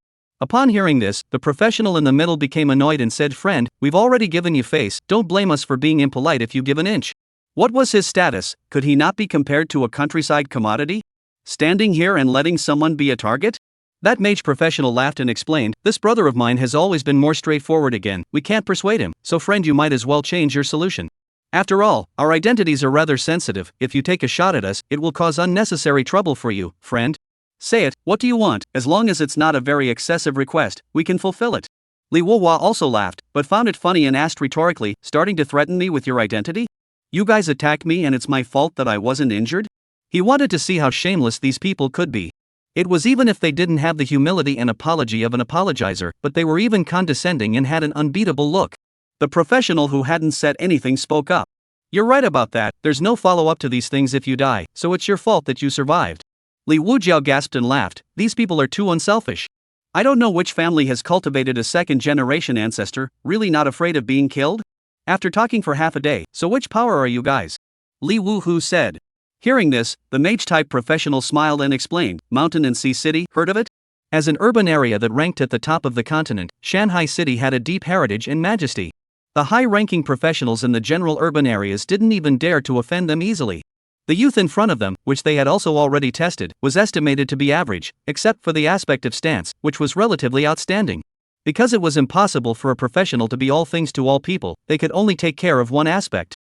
Upon hearing this, the professional in the middle became annoyed and said, friend, we've already given you face, don't blame us for being impolite if you give an inch. What was his status? Could he not be compared to a countryside commodity? Standing here and letting someone be a target? That mage professional laughed and explained, this brother of mine has always been more straightforward again, we can't persuade him, so friend you might as well change your solution. After all, our identities are rather sensitive, if you take a shot at us, it will cause unnecessary trouble for you, friend. Say it, what do you want? As long as it's not a very excessive request, we can fulfill it. Liuji also laughed, but found it funny and asked rhetorically, starting to threaten me with your identity? You guys attacked me and it's my fault that I wasn't injured? He wanted to see how shameless these people could be. It was even if they didn't have the humility and apology of an apologizer, but they were even condescending and had an unbeatable look. The professional who hadn't said anything spoke up. You're right about that, there's no follow-up to these things if you die, so it's your fault that you survived. Liuji gasped and laughed, these people are too unselfish. I don't know which family has cultivated a second-generation ancestor, really not afraid of being killed? After talking for half a day, so which power are you guys? Liuji said. Hearing this, the mage-type professional smiled and explained, Mountain and Sea City, heard of it? As an urban area that ranked at the top of the continent, Shanghai City had a deep heritage and majesty. The high-ranking professionals in the general urban areas didn't even dare to offend them easily. The youth in front of them, which they had also already tested, was estimated to be average, except for the aspect of stance, which was relatively outstanding. Because it was impossible for a professional to be all things to all people, they could only take care of one aspect.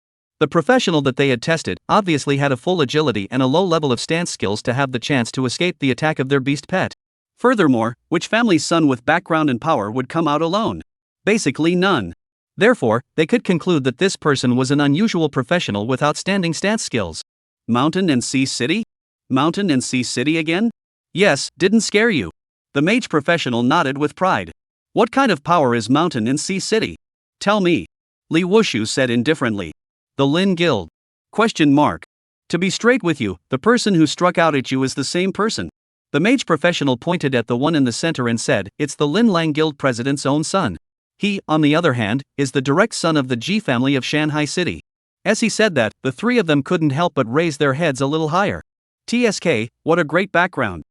The professional that they had tested obviously had a full agility and a low level of stance skills to have the chance to escape the attack of their beast pet. Furthermore, which family's son with background and power would come out alone? Basically none. Therefore, they could conclude that this person was an unusual professional with outstanding stance skills. Mountain and Sea City? Mountain and Sea City again? Yes, didn't scare you. The mage professional nodded with pride. What kind of power is Mountain and Sea City? Tell me. Liuji said indifferently. The Lin Guild? Question mark. To be straight with you, the person who struck out at you is the same person. The mage professional pointed at the one in the center and said, it's the Lin Lang Guild president's own son. He, on the other hand, is the direct son of the G family of Shanghai City. As he said that, the 3 of them couldn't help but raise their heads a little higher. TSK, what a great background.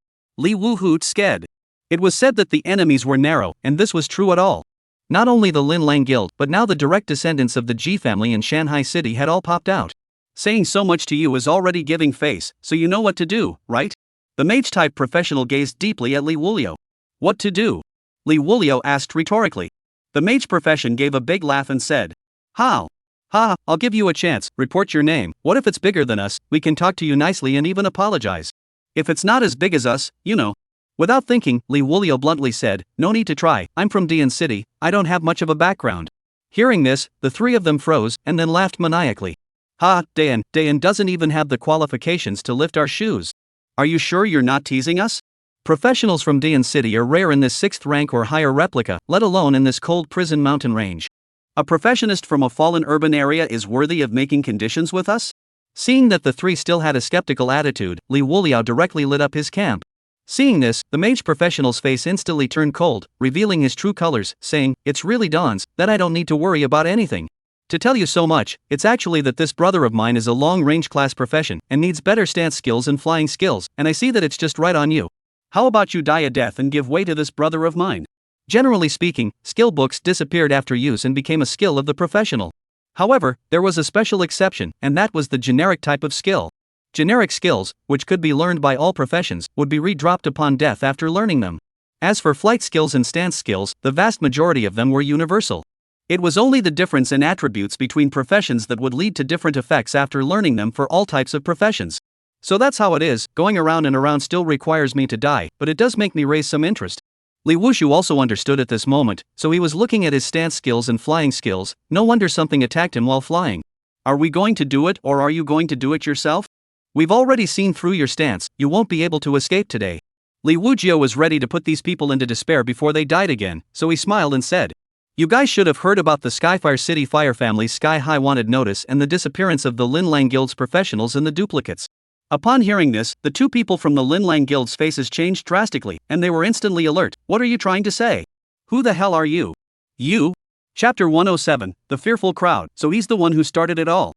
Li Wuhu sked. It was said that the enemies were narrow, and this was true at all. Not only the Lin Lang Guild, but now the direct descendants of the Ji family in Shanghai City had all popped out. Saying so much to you is already giving face, so you know what to do, right? The mage-type professional gazed deeply at Li Wuliu. What to do? Li Wuliu asked rhetorically. The mage profession gave a big laugh and said, How? Ha, I'll give you a chance, report your name. What if it's bigger than us? We can talk to you nicely and even apologize. If it's not as big as us, you know. Without thinking, Li Wuliu bluntly said, No need to try, I'm from Dian City, I don't have much of a background. Hearing this, the three of them froze and then laughed maniacally. Ha, Dian doesn't even have the qualifications to lift our shoes. Are you sure you're not teasing us? Professionals from Dian City are rare in this 6th rank or higher replica, let alone in this cold prison mountain range. A professionist from a fallen urban area is worthy of making conditions with us? Seeing that the three still had a skeptical attitude, Li Wuliu directly lit up his camp. Seeing this, the mage professional's face instantly turned cold, revealing his true colors, saying, It's really dawns that I don't need to worry about anything. To tell you so much, it's actually that this brother of mine is a long-range class profession and needs better stance skills and flying skills, and I see that it's just right on you. How about you die a death and give way to this brother of mine? Generally speaking, skill books disappeared after use and became a skill of the professional. However, there was a special exception, and that was the generic type of skill. Generic skills, which could be learned by all professions, would be redropped upon death after learning them. As for flight skills and stance skills, the vast majority of them were universal. It was only the difference in attributes between professions that would lead to different effects after learning them for all types of professions. So that's how it is, going around and around still requires me to die, but it does make me raise some interest. Li Wuxu also understood at this moment, so he was looking at his stance skills and flying skills. No wonder something attacked him while flying. Are we going to do it, or are you going to do it yourself? We've already seen through your stance, you won't be able to escape today. Li Wujiu was ready to put these people into despair before they died again, so he smiled and said, You guys should have heard about the Skyfire City Fire family's sky-high wanted notice and the disappearance of the Lin Lang Guild's professionals and the duplicates. Upon hearing this, the two people from the Lin Lang Guild's faces changed drastically, and they were instantly alert. What are you trying to say? Who the hell are you? You? Chapter 107, The Fearful Crowd. So he's the one who started it all.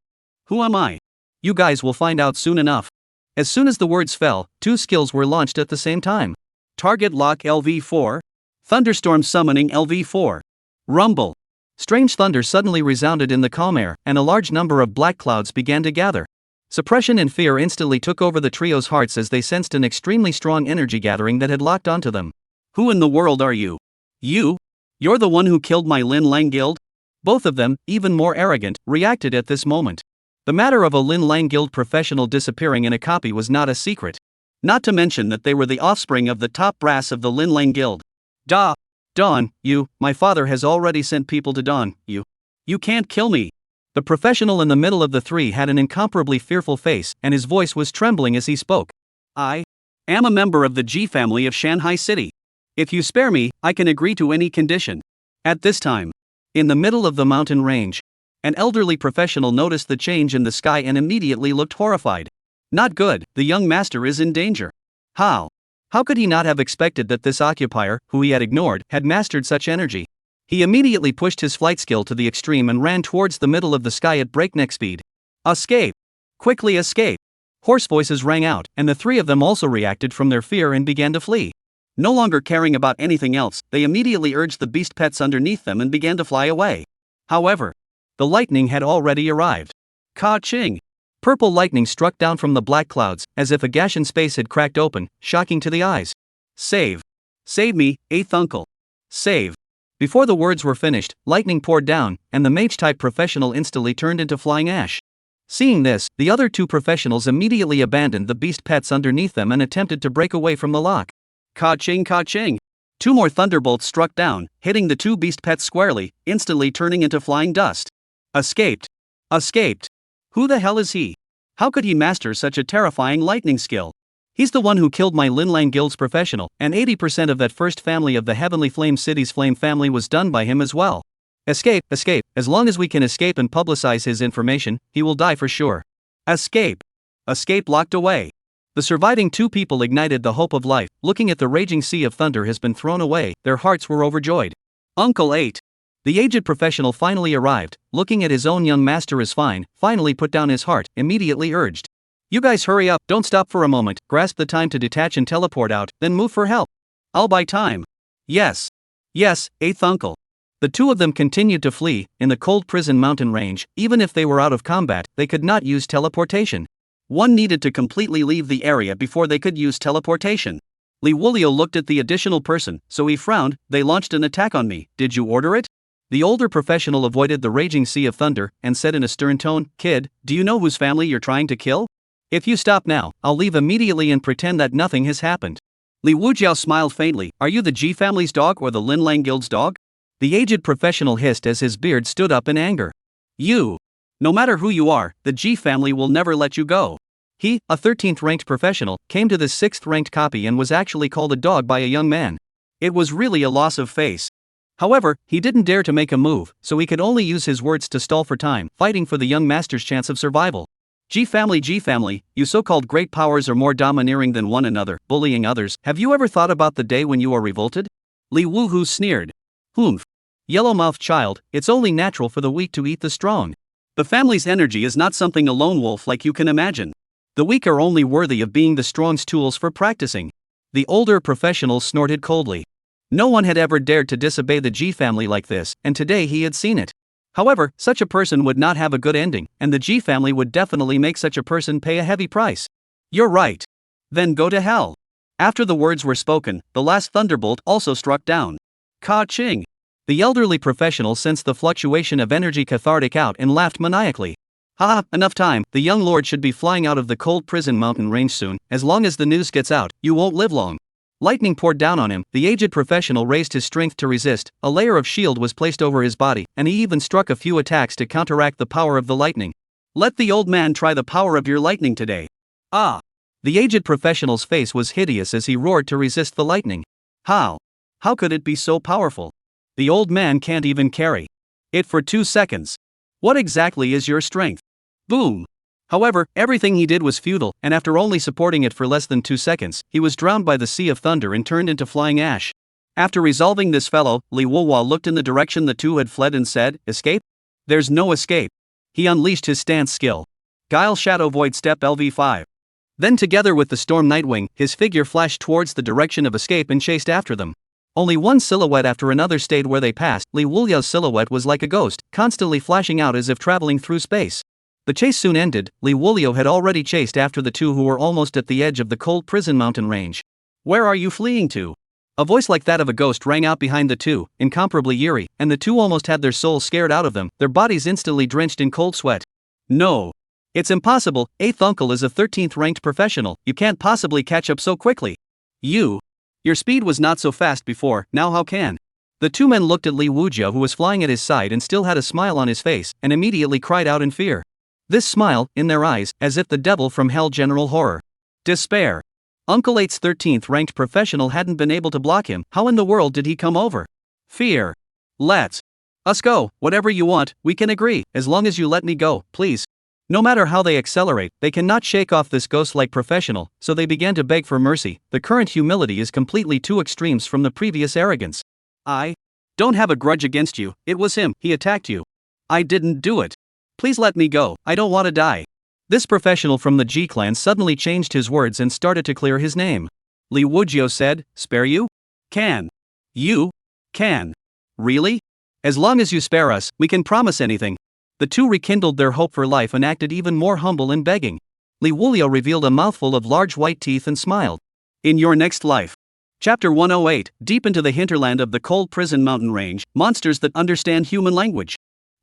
Who am I? You guys will find out soon enough. As soon as the words fell, two skills were launched at the same time. Target Lock LV4. Thunderstorm Summoning LV4. Rumble. Strange thunder suddenly resounded in the calm air, and a large number of black clouds began to gather. Suppression and fear instantly took over the trio's hearts as they sensed an extremely strong energy gathering that had locked onto them. Who in the world are you? You? You're the one who killed my Lin Lang Guild? Both of them, even more arrogant, reacted at this moment. The matter of a Lin Lang Guild professional disappearing in a copy was not a secret. Not to mention that they were the offspring of the top brass of the Lin Lang Guild. Dawn, my father has already sent people to Dawn, you can't kill me. The professional in the middle of the three had an incomparably fearful face, and his voice was trembling as he spoke. I am a member of the Ji family of Shanghai City. If you spare me, I can agree to any condition. At this time, in the middle of the mountain range, an elderly professional noticed the change in the sky and immediately looked horrified. Not good, the young master is in danger. How could he not have expected that this occupier, who he had ignored, had mastered such energy? He immediately pushed his flight skill to the extreme and ran towards the middle of the sky at breakneck speed. Escape! Quickly escape! Hoarse voices rang out, and the three of them also reacted from their fear and began to flee. No longer caring about anything else, they immediately urged the beast pets underneath them and began to fly away. However, the lightning had already arrived. Ka-ching! Purple lightning struck down from the black clouds, as if a gash in space had cracked open, shocking to the eyes. Save! Save me, 8th uncle! Save! Before the words were finished, lightning poured down, and the mage-type professional instantly turned into flying ash. Seeing this, the other two professionals immediately abandoned the beast pets underneath them and attempted to break away from the lock. Ka-ching, ka-ching! Two more thunderbolts struck down, hitting the two beast pets squarely, instantly turning into flying dust. Escaped! Escaped! Who the hell is he? How could he master such a terrifying lightning skill? He's the one who killed my Lin Lang Guild's professional, and 80% of that first family of the Heavenly Flame City's flame family was done by him as well. Escape! As long as we can escape and publicize his information, he will die for sure. Escape! Escape locked away. The surviving two people ignited the hope of life. Looking at the raging sea of thunder has been thrown away, their hearts were overjoyed. Uncle 8. The aged professional finally arrived, looking at his own young master as fine, finally put down his heart, immediately urged. You guys hurry up, don't stop for a moment, grasp the time to detach and teleport out, then move for help. I'll buy time. Yes. Yes, 8th uncle. The two of them continued to flee. In the cold prison mountain range, even if they were out of combat, they could not use teleportation. One needed to completely leave the area before they could use teleportation. Liuji looked at the additional person, so he frowned. They launched an attack on me. Did you order it? The older professional avoided the raging sea of thunder and said in a stern tone, Kid, do you know whose family you're trying to kill? If you stop now, I'll leave immediately and pretend that nothing has happened. Liuji smiled faintly. Are you the G family's dog or the Lin Lang Guild's dog? The aged professional hissed as his beard stood up in anger. You. No matter who you are, the G family will never let you go. He, a 13th ranked professional, came to the 6th ranked copy and was actually called a dog by a young man. It was really a loss of face. However, he didn't dare to make a move, so he could only use his words to stall for time, fighting for the young master's chance of survival. G family, you so-called great powers are more domineering than one another, bullying others. Have you ever thought about the day when you are revolted? Li Wuhu sneered. Humph. Yellow-mouthed child, it's only natural for the weak to eat the strong. The family's energy is not something a lone wolf like you can imagine. The weak are only worthy of being the strong's tools for practicing. The older professional snorted coldly. No one had ever dared to disobey the G family like this, and today he had seen it. However, such a person would not have a good ending, and the G family would definitely make such a person pay a heavy price. You're right. Then go to hell. After the words were spoken, the last thunderbolt also struck down. Ka-ching. The elderly professional sensed the fluctuation of energy cathartic out and laughed maniacally. Ha, enough time, the young lord should be flying out of the cold prison mountain range soon. As long as the news gets out, you won't live long. Lightning poured down on him. The aged professional raised his strength to resist. A layer of shield was placed over his body, and he even struck a few attacks to counteract the power of the lightning. Let the old man try the power of your lightning today. Ah! The aged professional's face was hideous as he roared to resist the lightning. How? How could it be so powerful? The old man can't even carry it for 2 seconds. What exactly is your strength? Boom! However, everything he did was futile, and after only supporting it for less than 2 seconds, he was drowned by the sea of thunder and turned into flying ash. After resolving this fellow, Li Wuwa looked in the direction the two had fled and said, Escape? There's no escape. He unleashed his stance skill. Guile Shadow Void Step LV5. Then together with the Storm Nightwing, his figure flashed towards the direction of escape and chased after them. Only one silhouette after another stayed where they passed. Li Wulia's silhouette was like a ghost, constantly flashing out as if traveling through space. The chase soon ended. Li Wulio had already chased after the two who were almost at the edge of the cold prison mountain range. Where are you fleeing to? A voice like that of a ghost rang out behind the two, incomparably eerie, and the two almost had their souls scared out of them, their bodies instantly drenched in cold sweat. No. It's impossible, 8th uncle is a 13th ranked professional, you can't possibly catch up so quickly. Your speed was not so fast before, now how can? The two men looked at Li Wuji who was flying at his side and still had a smile on his face, and immediately cried out in fear. This smile, in their eyes, as if the devil from hell general horror. Despair. Uncle 8's 13th ranked professional hadn't been able to block him, how in the world did he come over? Fear. Let's us go, whatever you want, we can agree, as long as you let me go, please. No matter how they accelerate, they cannot shake off this ghost-like professional, so they began to beg for mercy. The current humility is completely two extremes from the previous arrogance. I don't have a grudge against you, it was him, he attacked you. I didn't do it. Please let me go, I don't want to die. This professional from the G clan suddenly changed his words and started to clear his name. Li Wujio said, spare you? Can. You? Can. Really? As long as you spare us, we can promise anything. The two rekindled their hope for life and acted even more humble in begging. Li Wulio revealed a mouthful of large white teeth and smiled. In your next life. Chapter 108, deep into the hinterland of the cold prison mountain range, monsters that understand human language.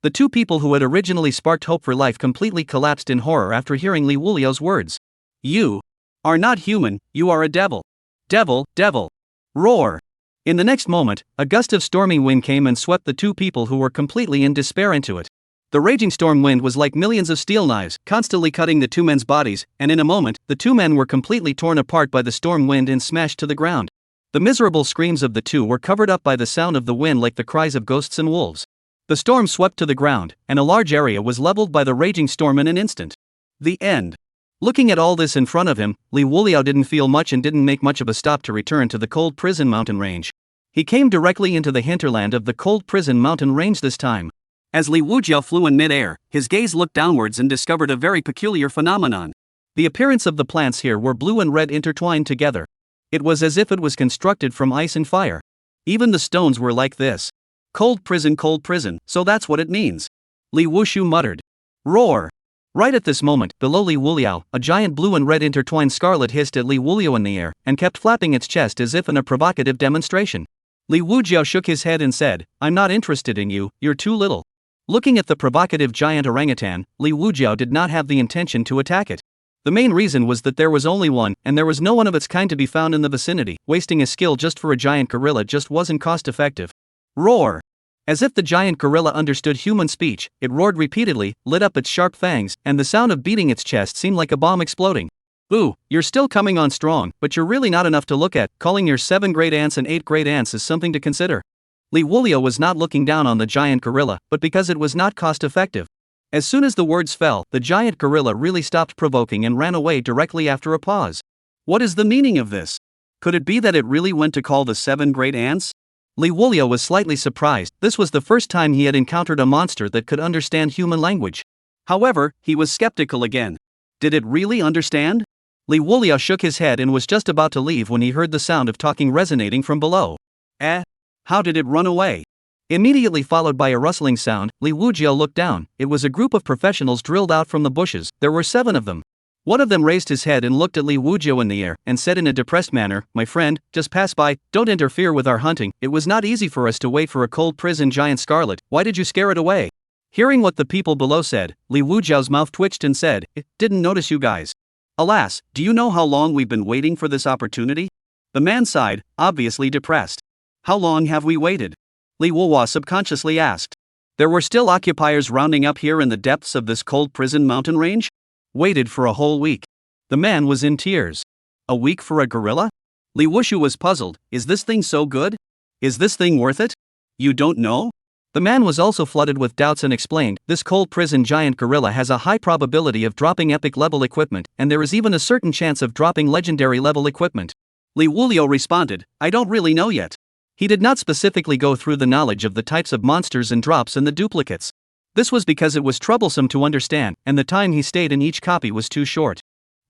The two people who had originally sparked hope for life completely collapsed in horror after hearing Li Wulio's words. You are not human, you are a devil. Devil, devil. Roar. In the next moment, a gust of stormy wind came and swept the two people who were completely in despair into it. The raging storm wind was like millions of steel knives, constantly cutting the two men's bodies, and in a moment, the two men were completely torn apart by the storm wind and smashed to the ground. The miserable screams of the two were covered up by the sound of the wind like the cries of ghosts and wolves. The storm swept to the ground, and a large area was leveled by the raging storm in an instant. The end. Looking at all this in front of him, Li Wulio didn't feel much and didn't make much of a stop to return to the cold prison mountain range. He came directly into the hinterland of the cold prison mountain range this time. As Li Wujia flew in mid-air, his gaze looked downwards and discovered a very peculiar phenomenon. The appearance of the plants here were blue and red intertwined together. It was as if it was constructed from ice and fire. Even the stones were like this. Cold prison, so that's what it means. Li Wushu muttered. Roar! Right at this moment, below Li Wuliao, a giant blue and red intertwined scarlet hissed at Li Wuliao in the air, and kept flapping its chest as if in a provocative demonstration. Li Wujiao shook his head and said, I'm not interested in you, you're too little. Looking at the provocative giant orangutan, Li Wujiao did not have the intention to attack it. The main reason was that there was only one, and there was no one of its kind to be found in the vicinity. Wasting a skill just for a giant gorilla just wasn't cost effective. Roar! As if the giant gorilla understood human speech, it roared repeatedly, lit up its sharp fangs, and the sound of beating its chest seemed like a bomb exploding. Ooh, you're still coming on strong, but you're really not enough to look at. Calling your 7 great ants and 8 great ants is something to consider. Li Wuliao was not looking down on the giant gorilla, but because it was not cost effective. As soon as the words fell, the giant gorilla really stopped provoking and ran away directly after a pause. What is the meaning of this? Could it be that it really went to call the 7 great ants? Li Wuliao was slightly surprised. This was the first time he had encountered a monster that could understand human language. However, he was skeptical again. Did it really understand? Li Wuliao shook his head and was just about to leave when he heard the sound of talking resonating from below. How did it run away? Immediately followed by a rustling sound, Li Wujiao looked down. It was a group of professionals drilled out from the bushes. There were 7 of them. One of them raised his head and looked at Li Wujiao in the air, and said in a depressed manner, My friend, just pass by, don't interfere with our hunting. It was not easy for us to wait for a cold prison giant scarlet. Why did you scare it away? Hearing what the people below said, Li Wujiao's mouth twitched and said, Didn't notice you guys. Alas, do you know how long we've been waiting for this opportunity? The man sighed, obviously depressed. How long have we waited? Li Wuhua subconsciously asked. There were still occupiers rounding up here in the depths of this cold prison mountain range? Waited for a whole week. The man was in tears. A week for a gorilla? Li Wushu was puzzled. Is this thing so good? Is this thing worth it? You don't know? The man was also flooded with doubts and explained, this cold prison giant gorilla has a high probability of dropping epic level equipment, and there is even a certain chance of dropping legendary level equipment. Li Wuliao responded, I don't really know yet. He did not specifically go through the knowledge of the types of monsters and drops and the duplicates. This was because it was troublesome to understand, and the time he stayed in each copy was too short.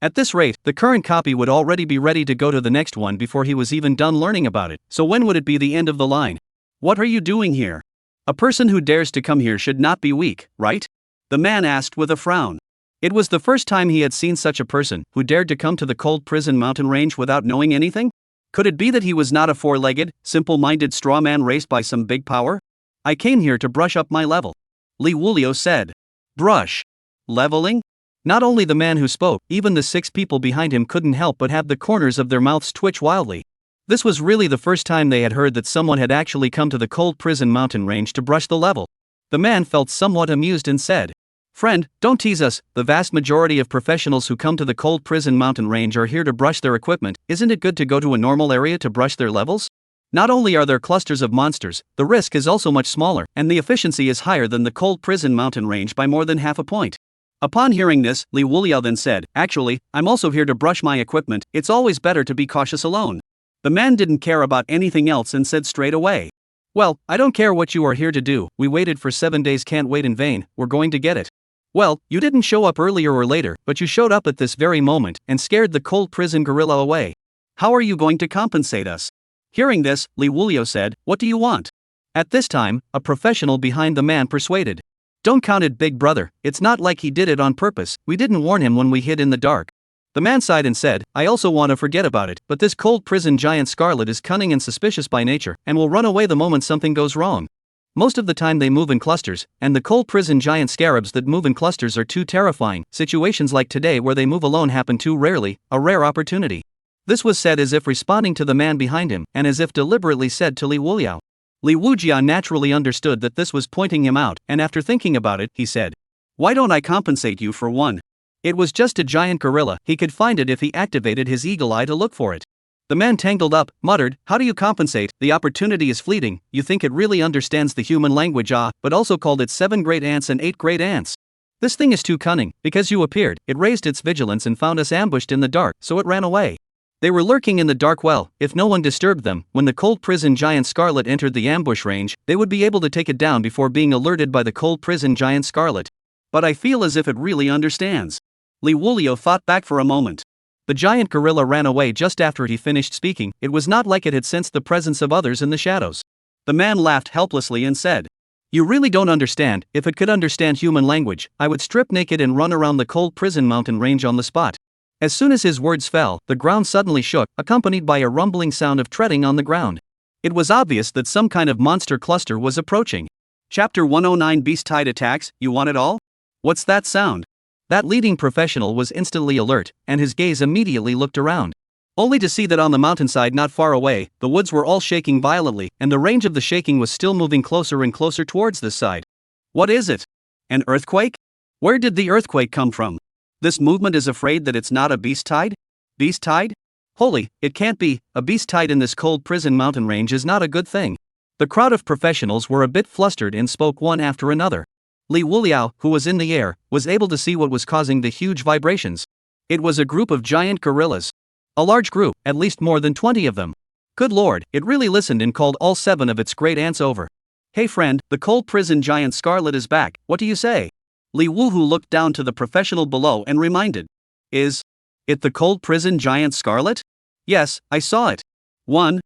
At this rate, the current copy would already be ready to go to the next one before he was even done learning about it, so when would it be the end of the line? What are you doing here? A person who dares to come here should not be weak, right? The man asked with a frown. It was the first time he had seen such a person, who dared to come to the cold prison mountain range without knowing anything? Could it be that he was not a 4-legged, simple-minded straw man raised by some big power? I came here to brush up my level. Li Wuliao said. Brush. Leveling? Not only the man who spoke, even the 6 people behind him couldn't help but have the corners of their mouths twitch wildly. This was really the first time they had heard that someone had actually come to the cold prison mountain range to brush the level. The man felt somewhat amused and said, Friend, don't tease us, the vast majority of professionals who come to the cold prison mountain range are here to brush their equipment. Isn't it good to go to a normal area to brush their levels? Not only are there clusters of monsters, the risk is also much smaller, and the efficiency is higher than the cold prison mountain range by more than half a point. Upon hearing this, Li Wuliao then said, Actually, I'm also here to brush my equipment. It's always better to be cautious alone. The man didn't care about anything else and said straight away, Well, I don't care what you are here to do. We waited for 7 days, can't wait in vain. We're going to get it. Well, you didn't show up earlier or later, but you showed up at this very moment and scared the cold prison gorilla away. How are you going to compensate us? Hearing this, Li Wuliao said, What do you want? At this time, a professional behind the man persuaded. Don't count it, big brother, it's not like he did it on purpose, we didn't warn him when we hid in the dark. The man sighed and said, I also want to forget about it, but this cold prison giant scarlet is cunning and suspicious by nature, and will run away the moment something goes wrong. Most of the time they move in clusters, and the cold prison giant scarabs that move in clusters are too terrifying. Situations like today where they move alone happen too rarely, a rare opportunity. This was said as if responding to the man behind him, and as if deliberately said to Li Wuliao. Li Wujiao naturally understood that this was pointing him out, and after thinking about it, he said, Why don't I compensate you for one? It was just a giant gorilla, he could find it if he activated his eagle eye to look for it. The man tangled up, muttered, How do you compensate? The opportunity is fleeting. You think it really understands the human language, but also called it 7 great ants and 8 great ants. This thing is too cunning. Because you appeared, it raised its vigilance and found us ambushed in the dark, so it ran away. They were lurking in the dark. Well, if no one disturbed them, when the cold prison giant scarlet entered the ambush range, they would be able to take it down before being alerted by the cold prison giant scarlet. But I feel as if it really understands. Li Wuliu fought back for a moment. The giant gorilla ran away just after he finished speaking. It was not like it had sensed the presence of others in the shadows. The man laughed helplessly and said, "You really don't understand. If it could understand human language, I would strip naked and run around the cold prison mountain range on the spot." As soon as his words fell, the ground suddenly shook, accompanied by a rumbling sound of treading on the ground. It was obvious that some kind of monster cluster was approaching. Chapter 109 Beast Tide Attacks, You Want It All? What's that sound? That leading professional was instantly alert, and his gaze immediately looked around. Only to see that on the mountainside not far away, the woods were all shaking violently, and the range of the shaking was still moving closer and closer towards this side. What is it? An earthquake? Where did the earthquake come from? This movement is afraid that it's not a beast tide? Beast tide? Holy, it can't be. A beast tide in this cold prison mountain range is not a good thing. The crowd of professionals were a bit flustered and spoke one after another. Li Wuliu, who was in the air, was able to see what was causing the huge vibrations. It was a group of giant gorillas. A large group, at least more than 20 of them. Good lord, it really listened and called all 7 of its great ants over. "Hey friend, the cold prison giant Scarlet is back, what do you say?" Li Wuhu looked down to the professional below and reminded. "Is it the cold prison giant Scarlet?" "Yes, I saw it." One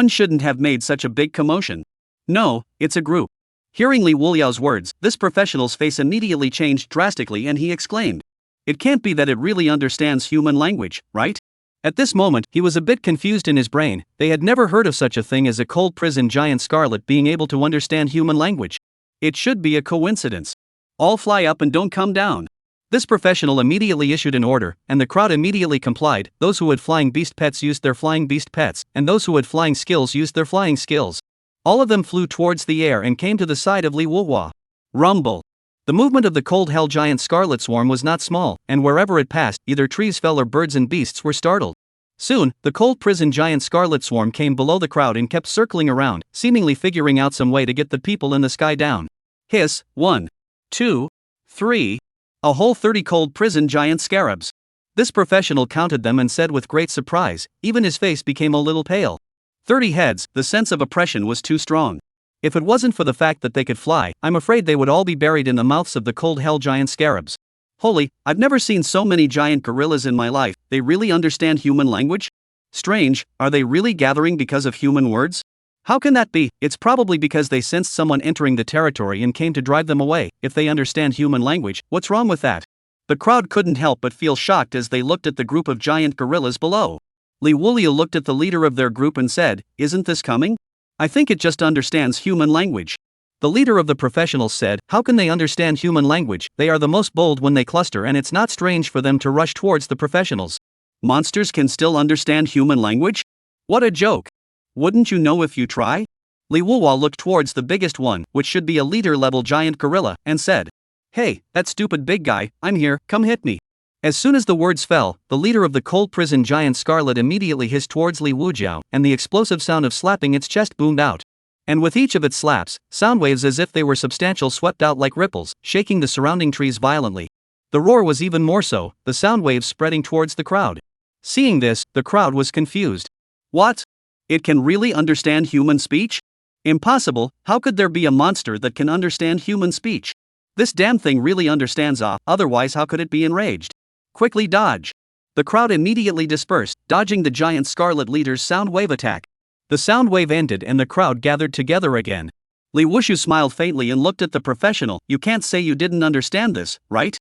shouldn't have made such a big commotion. "No, it's a group." Hearing Li Wuliu's words, this professional's face immediately changed drastically and he exclaimed. "It can't be that it really understands human language, right?" At this moment, he was a bit confused in his brain. They had never heard of such a thing as a cold prison giant Scarlet being able to understand human language. It should be a coincidence. "All fly up and don't come down." This professional immediately issued an order, and the crowd immediately complied. Those who had flying beast pets used their flying beast pets, and those who had flying skills used their flying skills. All of them flew towards the air and came to the side of Li Wuliu. Rumble. The movement of the cold hell giant Scarlet Swarm was not small, and wherever it passed, either trees fell or birds and beasts were startled. Soon, the cold prison giant Scarlet Swarm came below the crowd and kept circling around, seemingly figuring out some way to get the people in the sky down. Hiss, 1, 2, 3. A whole 30 cold prison giant scarabs. This professional counted them and said with great surprise, even his face became a little pale. 30 heads, the sense of oppression was too strong. If it wasn't for the fact that they could fly, I'm afraid they would all be buried in the mouths of the cold hell giant scarabs. Holy, I've never seen so many giant gorillas in my life. They really understand human language? Strange, are they really gathering because of human words? How can that be? It's probably because they sensed someone entering the territory and came to drive them away. If they understand human language, what's wrong with that? The crowd couldn't help but feel shocked as they looked at the group of giant gorillas below. Li Wuliu looked at the leader of their group and said, "Isn't this coming? I think it just understands human language." The leader of the professionals said, "How can they understand human language? They are the most bold when they cluster, and it's not strange for them to rush towards the professionals." Monsters can still understand human language? What a joke. Wouldn't you know if you try? Li Wuliu looked towards the biggest one, which should be a leader-level giant gorilla, and said, "Hey, that stupid big guy, I'm here, come hit me." As soon as the words fell, the leader of the cold prison giant Scarlet immediately hissed towards Li Wujiao, and the explosive sound of slapping its chest boomed out. And with each of its slaps, sound waves as if they were substantial swept out like ripples, shaking the surrounding trees violently. The roar was even more so, the sound waves spreading towards the crowd. Seeing this, the crowd was confused. What? It can really understand human speech? Impossible, how could there be a monster that can understand human speech? This damn thing really understands otherwise how could it be enraged? Quickly dodge. The crowd immediately dispersed, dodging the giant Scarlet leader's sound wave attack. The sound wave ended and the crowd gathered together again. Li Wuxiu smiled faintly and looked at the professional. "You can't say you didn't understand this, right?"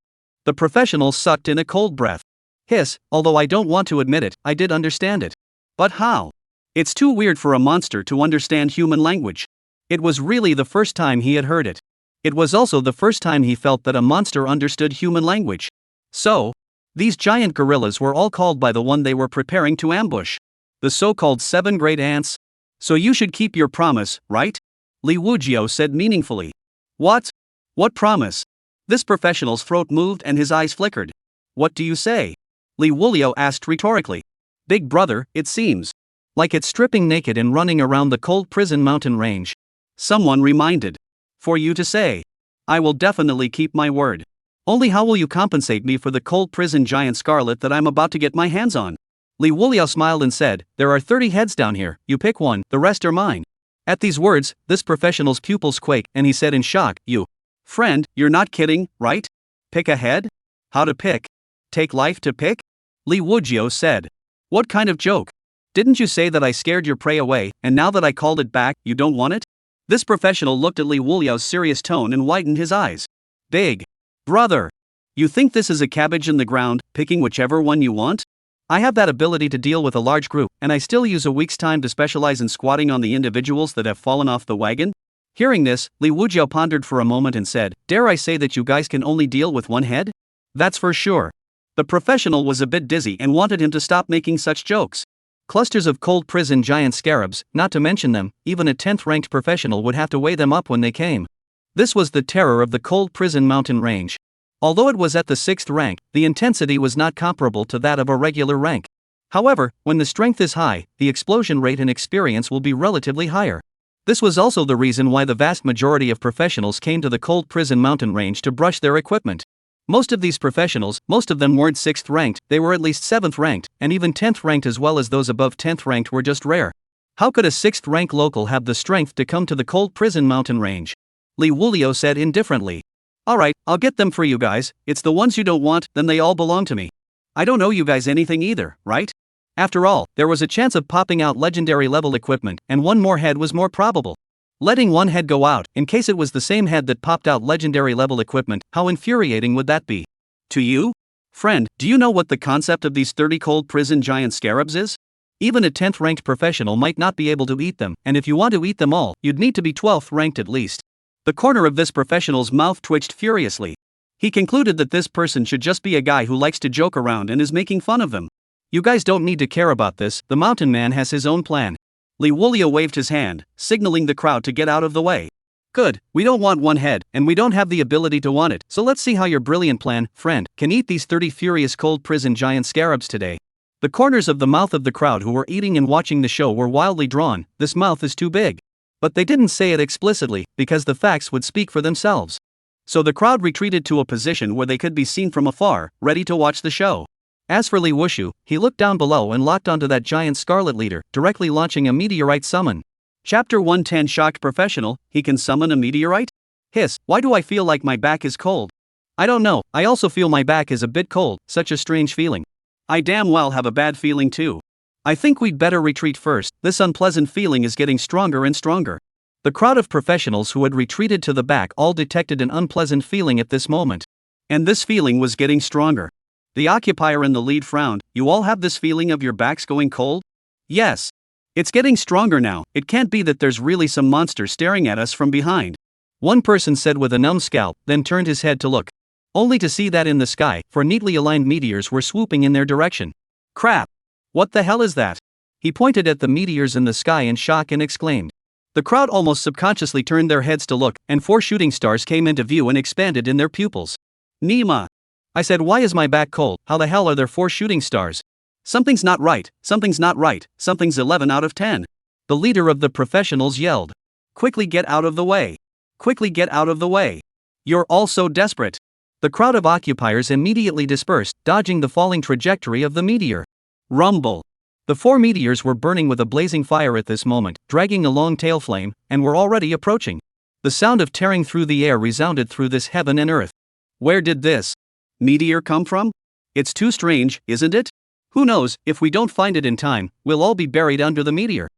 The professional sucked in a cold breath. "Hiss, although I don't want to admit it, I did understand it." "But how? It's too weird for a monster to understand human language." It was really the first time he had heard it. It was also the first time he felt that a monster understood human language. So, these giant gorillas were all called by the one they were preparing to ambush. The so-called 7 great ants? So you should keep your promise, right? Li Wujiao said meaningfully. What? What promise? This professional's throat moved and his eyes flickered. What do you say? Li Wuliu asked rhetorically. Big brother, it seems like it's stripping naked and running around the cold prison mountain range. Someone reminded. For you to say. I will definitely keep my word. Only how will you compensate me for the cold prison giant Scarlet that I'm about to get my hands on? Li Wuliu smiled and said, there are 30 heads down here, you pick one, the rest are mine. At these words, this professional's pupils quaked and he said in shock, you. Friend, you're not kidding, right? Pick a head? How to pick? Take life to pick? Liuji said. What kind of joke? Didn't you say that I scared your prey away, and now that I called it back, you don't want it? This professional looked at Liuji's serious tone and widened his eyes. Big brother, you think this is a cabbage in the ground, picking whichever one you want? I have that ability to deal with a large group, and I still use a week's time to specialize in squatting on the individuals that have fallen off the wagon? Hearing this, Liuji pondered for a moment and said, dare I say that you guys can only deal with one head? That's for sure. The professional was a bit dizzy and wanted him to stop making such jokes. Clusters of cold prison giant scarabs, not to mention them, even a 10th ranked professional would have to weigh them up when they came. This was the terror of the cold prison mountain range. Although it was at the 6th rank, the intensity was not comparable to that of a regular rank. However, when the strength is high, the explosion rate and experience will be relatively higher. This was also the reason why the vast majority of professionals came to the cold prison mountain range to brush their equipment. Most of these professionals, most of them weren't 6th ranked, they were at least 7th ranked, and even 10th ranked, as well as those above 10th ranked were just rare. How could a 6th rank local have the strength to come to the cold prison mountain range? Liuji said indifferently. Alright, I'll get them for you guys. It's the ones you don't want, then they all belong to me. I don't owe you guys anything either, right? After all, there was a chance of popping out legendary level equipment, and one more head was more probable. Letting one head go out, in case it was the same head that popped out legendary level equipment, how infuriating would that be? To you? Friend, do you know what the concept of these 30 cold prison giant scarabs is? Even a 10th ranked professional might not be able to eat them, and if you want to eat them all, you'd need to be 12th ranked at least. The corner of this professional's mouth twitched furiously. He concluded that this person should just be a guy who likes to joke around and is making fun of them. You guys don't need to care about this, the mountain man has his own plan. Liuji waved his hand, signaling the crowd to get out of the way. Good, we don't want one head, and we don't have the ability to want it, so let's see how your brilliant plan, friend, can eat these 30 furious cold prison giant scarabs today. The corners of the mouth of the crowd who were eating and watching the show were wildly drawn. This mouth is too big. But they didn't say it explicitly, because the facts would speak for themselves. So the crowd retreated to a position where they could be seen from afar, ready to watch the show. As for Liuji, he looked down below and locked onto that giant scarlet leader, directly launching a meteorite summon. Chapter 110 Shocked Professional, he can summon a meteorite? Hiss, why do I feel like my back is cold? I don't know, I also feel my back is a bit cold, such a strange feeling. I damn well have a bad feeling too. I think we'd better retreat first, this unpleasant feeling is getting stronger and stronger. The crowd of professionals who had retreated to the back all detected an unpleasant feeling at this moment. And this feeling was getting stronger. The occupier in the lead frowned. You all have this feeling of your backs going cold? Yes. It's getting stronger now, it can't be that there's really some monster staring at us from behind. One person said with a numb scalp, then turned his head to look. Only to see that in the sky, 4 neatly aligned meteors were swooping in their direction. Crap! What the hell is that? He pointed at the meteors in the sky in shock and exclaimed. The crowd almost subconsciously turned their heads to look, and 4 shooting stars came into view and expanded in their pupils. Nima! I said, why is my back cold? How the hell are there 4 shooting stars? Something's not right, something's not right, something's 11 out of 10. The leader of the professionals yelled. Quickly get out of the way. Quickly get out of the way. You're all so desperate. The crowd of occupiers immediately dispersed, dodging the falling trajectory of the meteor. Rumble. The 4 meteors were burning with a blazing fire at this moment, dragging a long tail flame, and were already approaching. The sound of tearing through the air resounded through this heaven and earth. Where did this meteor come from? It's too strange, isn't it? Who knows, if we don't find it in time, we'll all be buried under the meteor.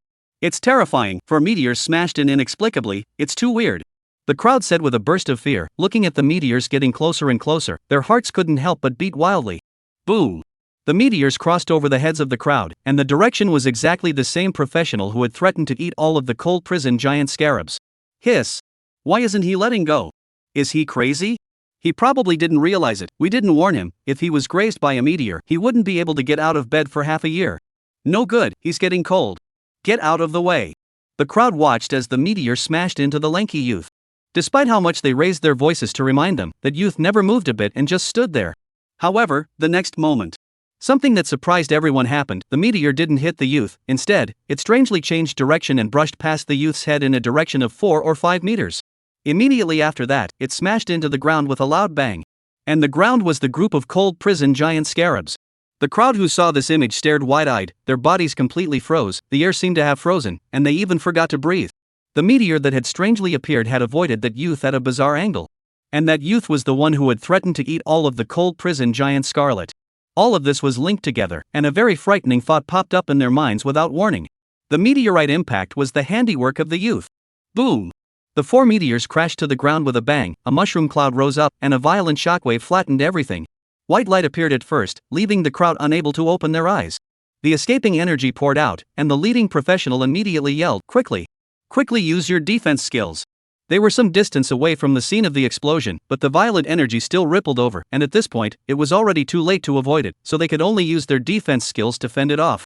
It's terrifying, for meteors smashed in inexplicably, it's too weird. The crowd said with a burst of fear, looking at the meteors getting closer and closer, their hearts couldn't help but beat wildly. Boom! The meteors crossed over the heads of the crowd, and the direction was exactly the same professional who had threatened to eat all of the cold prison giant scarabs. Hiss! Why isn't he letting go? Is he crazy? He probably didn't realize it, we didn't warn him. If he was grazed by a meteor, he wouldn't be able to get out of bed for half a year. No good, he's getting cold. Get out of the way. The crowd watched as the meteor smashed into the lanky youth. Despite how much they raised their voices to remind them, that youth never moved a bit and just stood there. However, the next moment, something that surprised everyone happened. The meteor didn't hit the youth, instead, it strangely changed direction and brushed past the youth's head in a direction of 4 or 5 meters. Immediately after that, it smashed into the ground with a loud bang. And the ground was the group of cold prison giant scarabs. The crowd who saw this image stared wide-eyed, their bodies completely froze, the air seemed to have frozen, and they even forgot to breathe. The meteor that had strangely appeared had avoided that youth at a bizarre angle. And that youth was the one who had threatened to eat all of the cold prison giant scarlet. All of this was linked together, and a very frightening thought popped up in their minds without warning. The meteorite impact was the handiwork of the youth. Boom! The 4 meteors crashed to the ground with a bang, a mushroom cloud rose up, and a violent shockwave flattened everything. White light appeared at first, leaving the crowd unable to open their eyes. The escaping energy poured out, and the leading professional immediately yelled, "Quickly! Quickly use your defense skills!" They were some distance away from the scene of the explosion, but the violent energy still rippled over, and at this point, it was already too late to avoid it, so they could only use their defense skills to fend it off.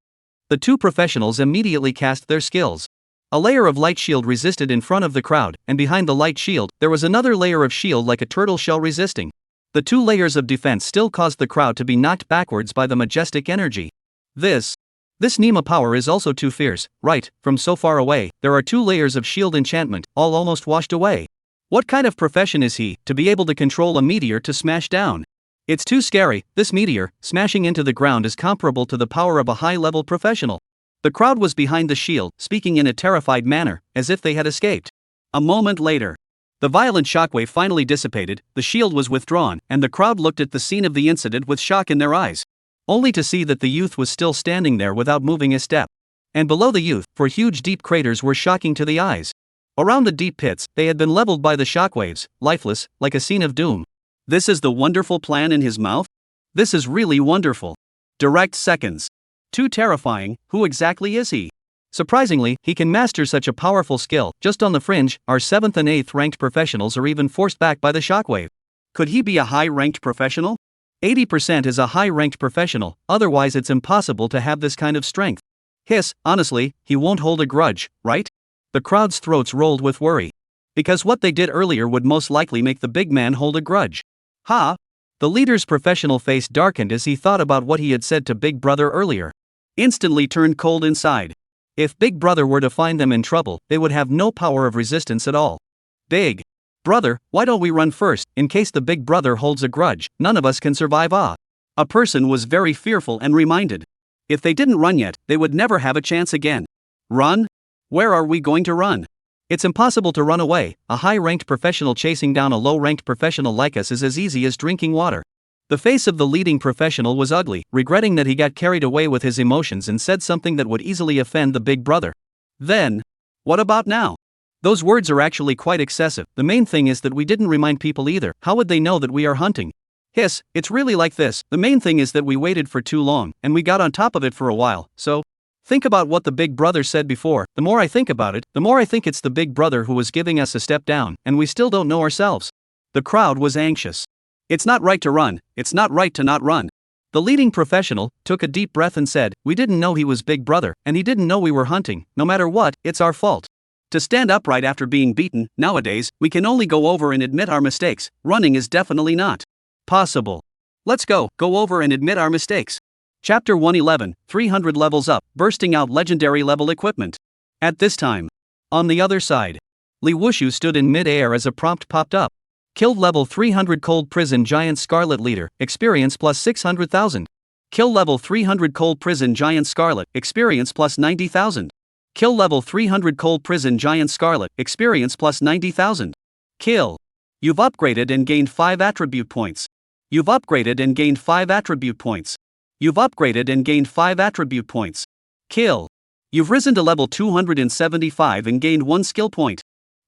The 2 professionals immediately cast their skills. A layer of light shield resisted in front of the crowd, and behind the light shield, there was another layer of shield like a turtle shell resisting. The 2 layers of defense still caused the crowd to be knocked backwards by the majestic energy. This Nema power is also too fierce, right? From so far away, there are 2 layers of shield enchantment, all almost washed away. What kind of profession is he, to be able to control a meteor to smash down? It's too scary. This meteor, smashing into the ground, is comparable to the power of a high-level professional. The crowd was behind the shield, speaking in a terrified manner, as if they had escaped. A moment later, the violent shockwave finally dissipated, the shield was withdrawn, and the crowd looked at the scene of the incident with shock in their eyes, only to see that the youth was still standing there without moving a step. And below the youth, 4 huge deep craters were shocking to the eyes. Around the deep pits, they had been leveled by the shockwaves, lifeless, like a scene of doom. This is the wonderful plan in his mouth? This is really wonderful. Direct seconds. Too terrifying. Who exactly is he? Surprisingly, he can master such a powerful skill. Just on the fringe, our 7th and 8th ranked professionals are even forced back by the shockwave. Could he be a high-ranked professional? 80% is a high-ranked professional, otherwise it's impossible to have this kind of strength. Hiss, honestly, he won't hold a grudge, right? The crowd's throats rolled with worry. Because what they did earlier would most likely make the big man hold a grudge. Ha! The leader's professional face darkened as he thought about what he had said to Big Brother earlier. Instantly turned cold inside. If Big Brother were to find them in trouble, they would have no power of resistance at all. Big Brother, why don't we run first, in case the Big Brother holds a grudge? None of us can survive. A person was very fearful and reminded. If they didn't run yet, they would never have a chance again. Run? Where are we going to run? It's impossible to run away. A high-ranked professional chasing down a low-ranked professional like us is as easy as drinking water. The face of the leading professional was ugly, regretting that he got carried away with his emotions and said something that would easily offend the Big Brother. Then, what about now? Those words are actually quite excessive. The main thing is that we didn't remind people either. How would they know that we are hunting? Hiss, it's really like this. The main thing is that we waited for too long, and we got on top of it for a while, so think about what the Big Brother said before. The more I think about it, the more I think it's the Big Brother who was giving us a step down, and we still don't know ourselves. The crowd was anxious. It's not right to run, it's not right to not run. The leading professional took a deep breath and said, "We didn't know he was Big Brother, and he didn't know we were hunting. No matter what, it's our fault." To stand upright after being beaten, nowadays, we can only go over and admit our mistakes. Running is definitely not possible. Let's go over and admit our mistakes. Chapter 111, 300 levels up, bursting out legendary level equipment. At this time, on the other side, Liuji stood in mid-air as a prompt popped up. Killed level 300 cold prison giant scarlet leader, experience plus 600,000. Kill level 300 cold prison giant scarlet, experience plus 90,000. Kill level 300 cold prison giant scarlet, experience plus 90,000. Kill. You've upgraded and gained 5 attribute points. You've upgraded and gained 5 attribute points. You've upgraded and gained 5 attribute points. Kill. You've risen to level 275 and gained 1 skill point.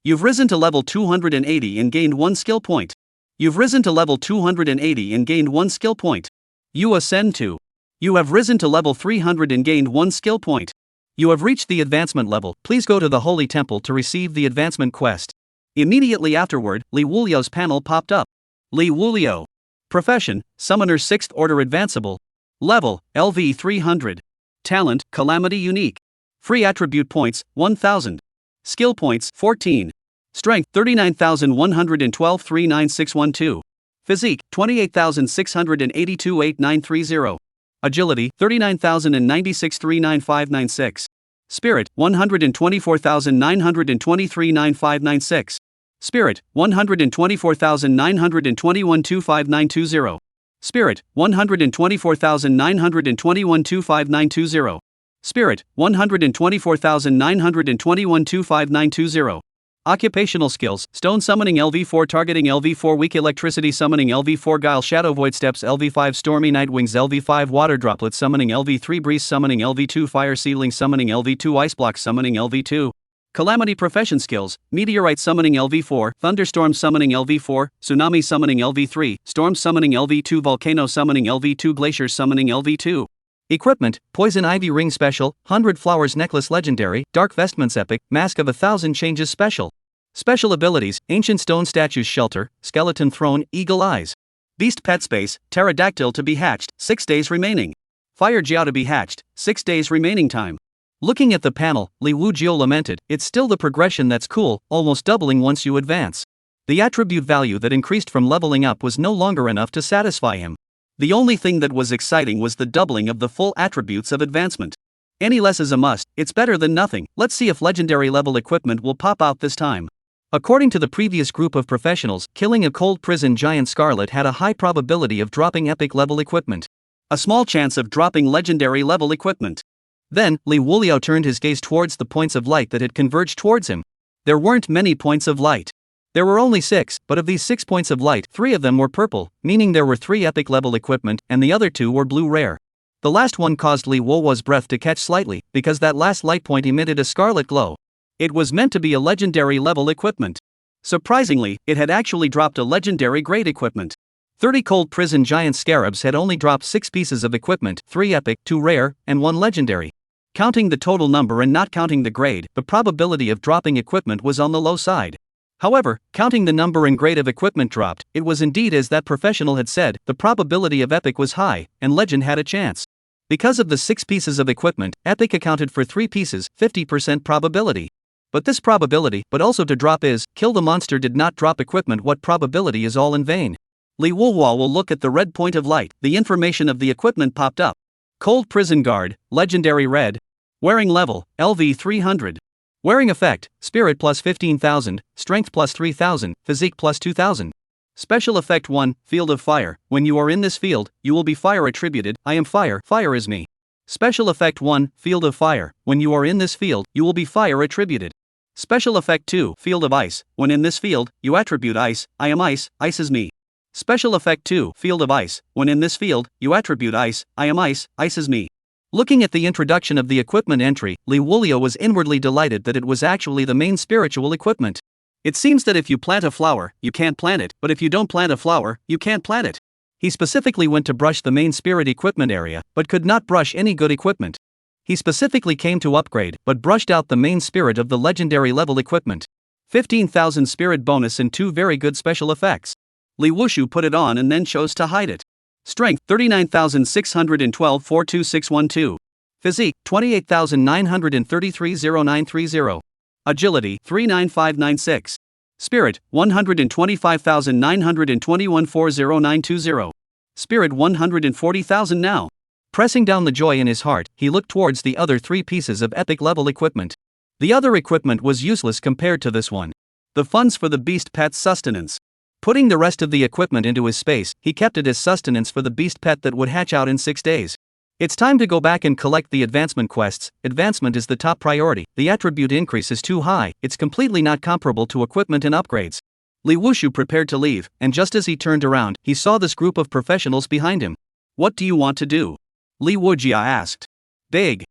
You've risen to level 280 and gained 1 skill point. You've risen to level 280 and gained 1 skill point. You ascend to. You have risen to level 300 and gained 1 skill point. You have reached the advancement level. Please go to the Holy Temple to receive the advancement quest. Immediately afterward, Liuji's panel popped up. Liuji. Profession, Summoner 6th Order Advanceable. Level, LV 300. Talent, Calamity Unique. Free attribute points, 1000. Skill points, 14. Strength, 39,112 39612. Physique, 28,682 8930. Agility, 39,096 39596. Spirit, 124,923 9596. Spirit, 124,921 25920. Spirit, 124,921 25920. Spirit, 124,921 25920. Occupational skills: Stone summoning LV4, targeting LV4, weak electricity summoning LV4, guile, shadow, void steps LV5, stormy night wings LV5, water droplet summoning LV3, breeze summoning LV2, fire seedling summoning LV2, ice block summoning LV2. Calamity profession skills: meteorite summoning LV4, thunderstorm summoning LV4, tsunami summoning LV3, storm summoning LV2, volcano summoning LV2, glacier summoning LV2. Equipment: Poison Ivy Ring Special, 100 Flowers Necklace Legendary, Dark Vestments Epic, Mask of 1,000 Changes Special. Special abilities: Ancient Stone Statues Shelter, Skeleton Throne, Eagle Eyes. Beast Pet Space: Pterodactyl to be hatched, 6 days remaining. Fire Jiao to be hatched, 6 days remaining time. Looking at the panel, Liuji lamented, "It's still the progression that's cool, almost doubling once you advance." The attribute value that increased from leveling up was no longer enough to satisfy him. The only thing that was exciting was the doubling of the full attributes of advancement. Any less is a must, it's better than nothing. Let's see if legendary level equipment will pop out this time. According to the previous group of professionals, killing a cold prison giant Scarlet had a high probability of dropping epic level equipment. A small chance of dropping legendary level equipment. Then, Li Wuliao turned his gaze towards the points of light that had converged towards him. There weren't many points of light. There were only 6, but of these 6 points of light, 3 of them were purple, meaning there were 3 epic level equipment, and the other 2 were blue rare. The last one caused Li Wuo's breath to catch slightly, because that last light point emitted a scarlet glow. It was meant to be a legendary level equipment. Surprisingly, it had actually dropped a legendary grade equipment. 30 cold prison giant scarabs had only dropped 6 pieces of equipment, 3 epic, 2 rare, and 1 legendary. Counting the total number and not counting the grade, the probability of dropping equipment was on the low side. However, counting the number and grade of equipment dropped, it was indeed as that professional had said, the probability of epic was high, and legend had a chance. Because of the 6 pieces of equipment, epic accounted for 3 pieces, 50% probability. But this probability, but also to drop is, kill the monster did not drop equipment, what probability is all in vain. Li Wuo will look at the red point of light, the information of the equipment popped up. Cold Prison Guard, Legendary Red. Wearing level, LV 300. Wearing effect, Spirit plus 15,000, Strength plus 3,000, Physique plus 2,000. Special effect 1, Field of Fire. When you are in this field, you will be fire attributed, I am fire, fire is me. Special effect 1, Field of Fire. When you are in this field, you will be fire attributed. Special effect 2, Field of Ice. When in this field, you attribute ice, I am ice, ice is me. Special effect 2, Field of Ice. When in this field, you attribute ice, I am ice, ice is me. Looking at the introduction of the equipment entry, Li Wuliao was inwardly delighted that it was actually the main spiritual equipment. It seems that if you plant a flower, you can't plant it, but if you don't plant a flower, you can't plant it. He specifically went to brush the main spirit equipment area, but could not brush any good equipment. He specifically came to upgrade, but brushed out the main spirit of the legendary level equipment. 15,000 spirit bonus and 2 very good special effects. Li Wushu put it on and then chose to hide it. Strength 39,612 42612. Physique 28,933 0930. Agility 39596. Spirit 125,921 40920. Spirit 140,000 now. Pressing down the joy in his heart, he looked towards the other 3 pieces of epic level equipment. The other equipment was useless compared to this one. The funds for the beast pet's sustenance. Putting the rest of the equipment into his space, he kept it as sustenance for the beast pet that would hatch out in 6 days. It's time to go back and collect the advancement quests. Advancement is the top priority. The attribute increase is too high, it's completely not comparable to equipment and upgrades. Li Wushu prepared to leave, and just as he turned around, he saw this group of professionals behind him. "What do you want to do?" Li Wujia asked. Big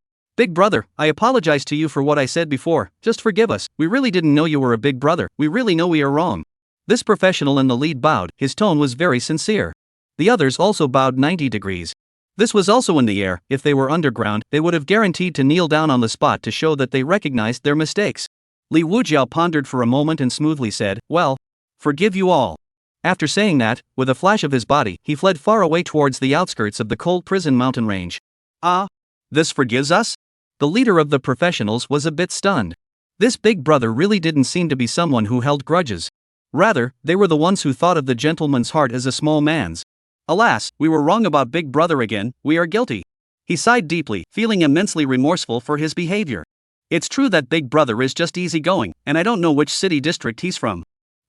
brother, I apologize to you for what I said before, just forgive us, we really didn't know you were a big brother, we really know we are wrong. This professional in the lead bowed, his tone was very sincere. The others also bowed 90 degrees. This was also in the air. If they were underground, they would have guaranteed to kneel down on the spot to show that they recognized their mistakes. Li Wujiao pondered for a moment and smoothly said, "Well, forgive you all." After saying that, with a flash of his body, he fled far away towards the outskirts of the cold prison mountain range. "Ah? This forgives us?" The leader of the professionals was a bit stunned. This big brother really didn't seem to be someone who held grudges. Rather, they were the ones who thought of the gentleman's heart as a small man's. "Alas, we were wrong about Big Brother again, we are guilty." He sighed deeply, feeling immensely remorseful for his behavior. It's true that Big Brother is just easygoing, and I don't know which city district he's from.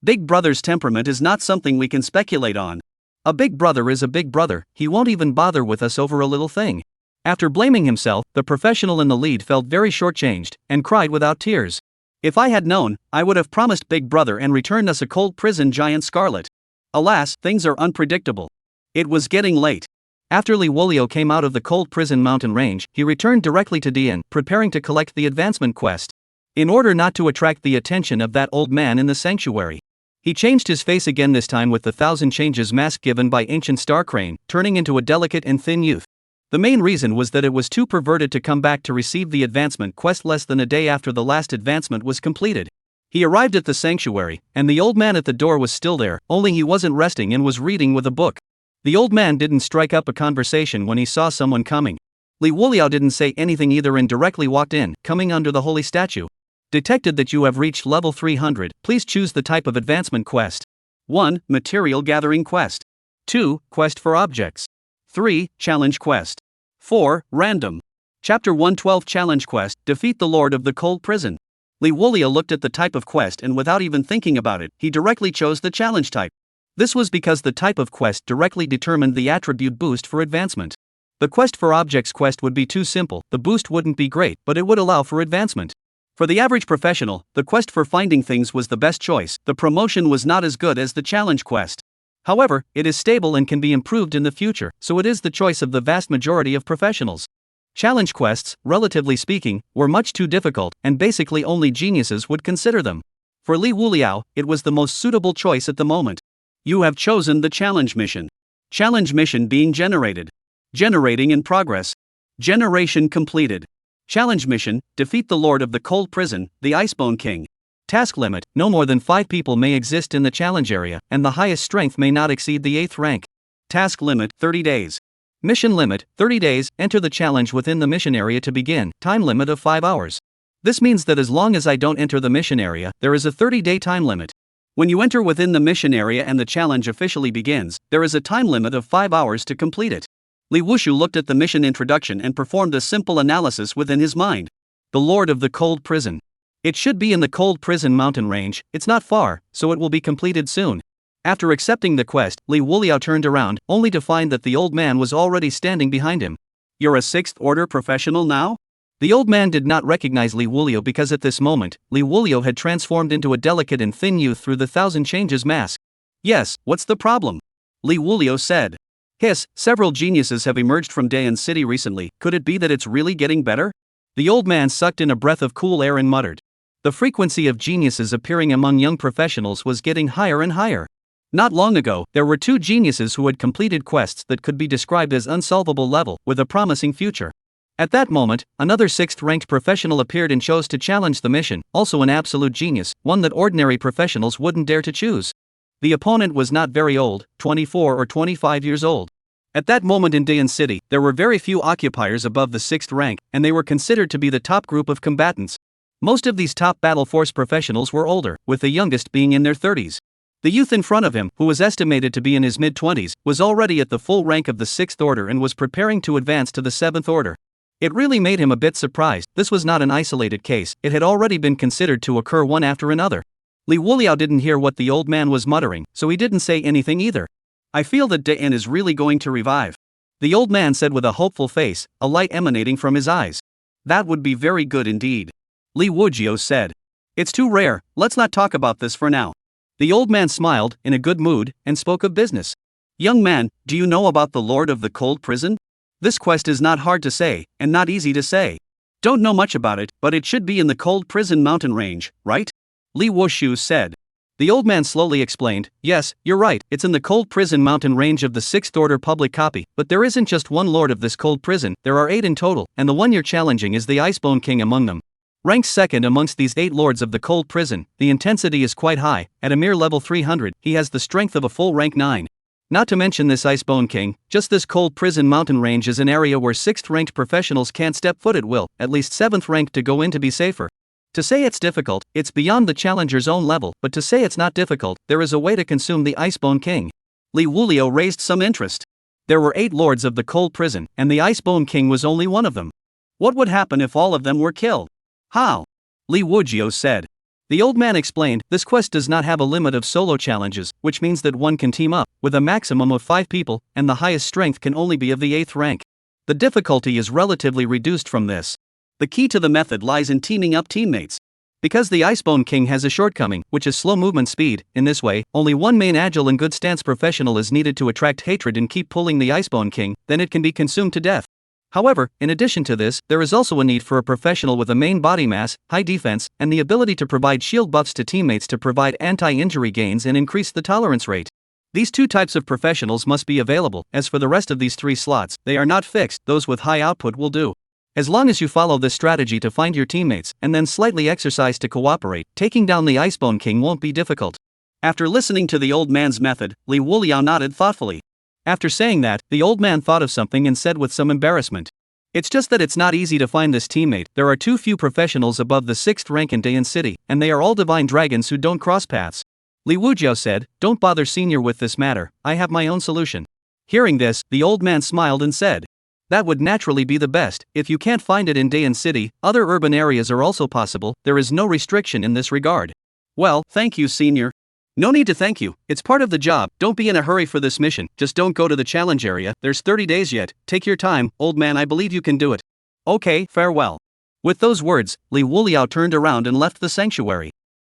Big Brother's temperament is not something we can speculate on. A big brother is a big brother, he won't even bother with us over a little thing. After blaming himself, the professional in the lead felt very shortchanged, and cried without tears. If I had known, I would have promised Big Brother and returned us a cold prison giant Scarlet. Alas, things are unpredictable. It was getting late. After Liuji came out of the cold prison mountain range, he returned directly to Dian, preparing to collect the advancement quest. In order not to attract the attention of that old man in the sanctuary, he changed his face again, this time with the 1,000 changes mask given by ancient Star Crane, turning into a delicate and thin youth. The main reason was that it was too perverted to come back to receive the advancement quest less than a day after the last advancement was completed. He arrived at the sanctuary, and the old man at the door was still there, only he wasn't resting and was reading with a book. The old man didn't strike up a conversation when he saw someone coming. Liuji didn't say anything either and directly walked in, coming under the holy statue. Detected that you have reached level 300, please choose the type of advancement quest. 1. Material gathering quest. 2. Quest for objects. 3. Challenge quest. 4. Random. Chapter 112 Challenge quest, defeat the Lord of the Cold Prison. Liuji looked at the type of quest and without even thinking about it, he directly chose the challenge type. This was because the type of quest directly determined the attribute boost for advancement. The quest for objects quest would be too simple, the boost wouldn't be great, but it would allow for advancement. For the average professional, the quest for finding things was the best choice. The promotion was not as good as the challenge quest. However, it is stable and can be improved in the future, so it is the choice of the vast majority of professionals. Challenge quests, relatively speaking, were much too difficult, and basically only geniuses would consider them. For Liuji, it was the most suitable choice at the moment. You have chosen the challenge mission. Challenge mission being generated. Generating in progress. Generation completed. Challenge mission, defeat the Lord of the Cold Prison, the Icebone King. Task limit, no more than 5 people may exist in the challenge area, and the highest strength may not exceed the 8th rank. Task limit, 30 days. Mission limit, 30 days, enter the challenge within the mission area to begin, time limit of 5 hours. This means that as long as I don't enter the mission area, there is a 30-day time limit. When you enter within the mission area and the challenge officially begins, there is a time limit of 5 hours to complete it. Liuji looked at the mission introduction and performed a simple analysis within his mind. The Lord of the Cold Prison. It should be in the Cold Prison mountain range, it's not far, so it will be completed soon. After accepting the quest, Liuji turned around, only to find that the old man was already standing behind him. You're a 6th order professional now? The old man did not recognize Liuji because at this moment, Liuji had transformed into a delicate and thin youth through the 1,000 changes mask. Yes, what's the problem? Liuji said. Hiss, several geniuses have emerged from Dayan City recently, could it be that it's really getting better? The old man sucked in a breath of cool air and muttered. The frequency of geniuses appearing among young professionals was getting higher and higher. Not long ago, there were 2 geniuses who had completed quests that could be described as unsolvable level, with a promising future. At that moment, another 6th-ranked professional appeared and chose to challenge the mission, also an absolute genius, one that ordinary professionals wouldn't dare to choose. The opponent was not very old, 24 or 25 years old. At that moment in Dayan City, there were very few occupiers above the 6th rank, and they were considered to be the top group of combatants. Most of these top battle force professionals were older, with the youngest being in their 30s. The youth in front of him, who was estimated to be in his mid-20s, was already at the full rank of the 6th order and was preparing to advance to the 7th order. It really made him a bit surprised. This was not an isolated case, it had already been considered to occur one after another. Liuji didn't hear what the old man was muttering, so he didn't say anything either. I feel that Dayan is really going to revive. The old man said with a hopeful face, a light emanating from his eyes. That would be very good indeed. Liuji said. It's too rare, let's not talk about this for now. The old man smiled, in a good mood, and spoke of business. Young man, do you know about the Lord of the Cold Prison? This quest is not hard to say, and not easy to say. Don't know much about it, but it should be in the Cold Prison mountain range, right? Liuji said. The old man slowly explained, yes, you're right, it's in the Cold Prison mountain range of the 6th order public copy, but there isn't just one lord of this cold prison, there are 8 in total, and the one you're challenging is the Icebone King among them. Ranked 2nd amongst these 8 lords of the cold prison, the intensity is quite high, at a mere level 300, he has the strength of a full rank 9. Not to mention this Icebone King, just this Cold Prison mountain range is an area where 6th ranked professionals can't step foot at will, at least 7th ranked to go in to be safer. To say it's difficult, it's beyond the challenger's own level, but to say it's not difficult, there is a way to consume the Icebone King. Liuji raised some interest. There were 8 lords of the cold prison, and the Icebone King was only one of them. What would happen if all of them were killed? How? Liuji said. The old man explained, this quest does not have a limit of solo challenges, which means that one can team up, with a maximum of 5 people, and the highest strength can only be of the 8th rank. The difficulty is relatively reduced from this. The key to the method lies in teaming up teammates. Because the Icebone King has a shortcoming, which is slow movement speed. In this way, only one main agile and good stance professional is needed to attract hatred and keep pulling the Icebone King, then it can be consumed to death. However, in addition to this, there is also a need for a professional with a main body mass, high defense, and the ability to provide shield buffs to teammates to provide anti-injury gains and increase the tolerance rate. These two types of professionals must be available. As for the rest of these three slots, they are not fixed, those with high output will do. As long as you follow this strategy to find your teammates, and then slightly exercise to cooperate, taking down the Icebone King won't be difficult. After listening to the old man's method, Li Wuliao nodded thoughtfully. After saying that, the old man thought of something and said with some embarrassment. It's just that it's not easy to find this teammate. There are too few professionals above the 6th rank in Dayan City, and they are all divine dragons who don't cross paths. Li Wujiao said, "Don't bother senior with this matter, I have my own solution." Hearing this, the old man smiled and said, "That would naturally be the best. If you can't find it in Dayan City, other urban areas are also possible. There is no restriction in this regard." "Well, thank you, senior." "No need to thank you, it's part of the job. Don't be in a hurry for this mission, just don't go to the challenge area, there's 30 days yet. Take your time, old man, I believe you can do it." "Okay, farewell." With those words, Li Wuliao turned around and left the sanctuary.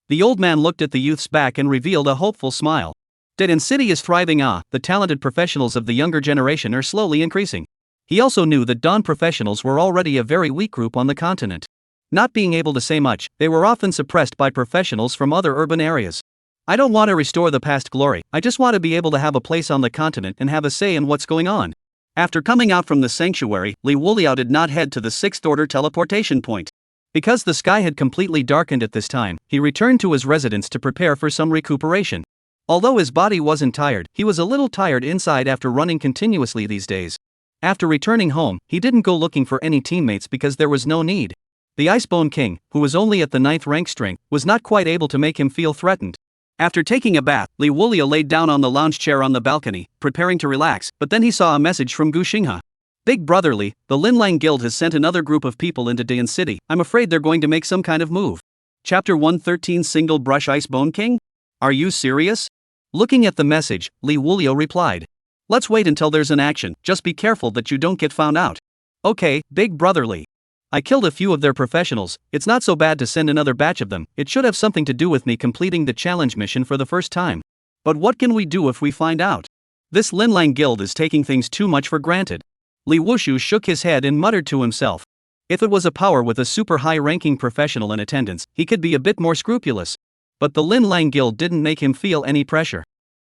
The old man looked at the youth's back and revealed a hopeful smile. Dayan City is thriving. The talented professionals of the younger generation are slowly increasing. He also knew that Dawn professionals were already a very weak group on the continent. Not being able to say much, they were often suppressed by professionals from other urban areas. "I don't want to restore the past glory, I just want to be able to have a place on the continent and have a say in what's going on." After coming out from the sanctuary, Li Wuliao did not head to the 6th order teleportation point. Because the sky had completely darkened at this time, he returned to his residence to prepare for some recuperation. Although his body wasn't tired, he was a little tired inside after running continuously these days. After returning home, he didn't go looking for any teammates because there was no need. The Icebone King, who was only at the 9th rank strength, was not quite able to make him feel threatened. After taking a bath, Li Wuliao laid down on the lounge chair on the balcony, preparing to relax, but then he saw a message from Gu Xinghe. "Big brother Li, the Linlang Guild has sent another group of people into Dayan City. I'm afraid they're going to make some kind of move." Chapter 113 Single Brush Icebone King? Are you serious? Looking at the message, Li Wuliao replied. "Let's wait until there's an action, just be careful that you don't get found out." "Okay, big brother Li. I killed a few of their professionals, it's not so bad to send another batch of them, it should have something to do with me completing the challenge mission for the first time. But what can we do if we find out? This Linlang Guild is taking things too much for granted." Li Wushu shook his head and muttered to himself. If it was a power with a super high-ranking professional in attendance, he could be a bit more scrupulous. But the Linlang Guild didn't make him feel any pressure.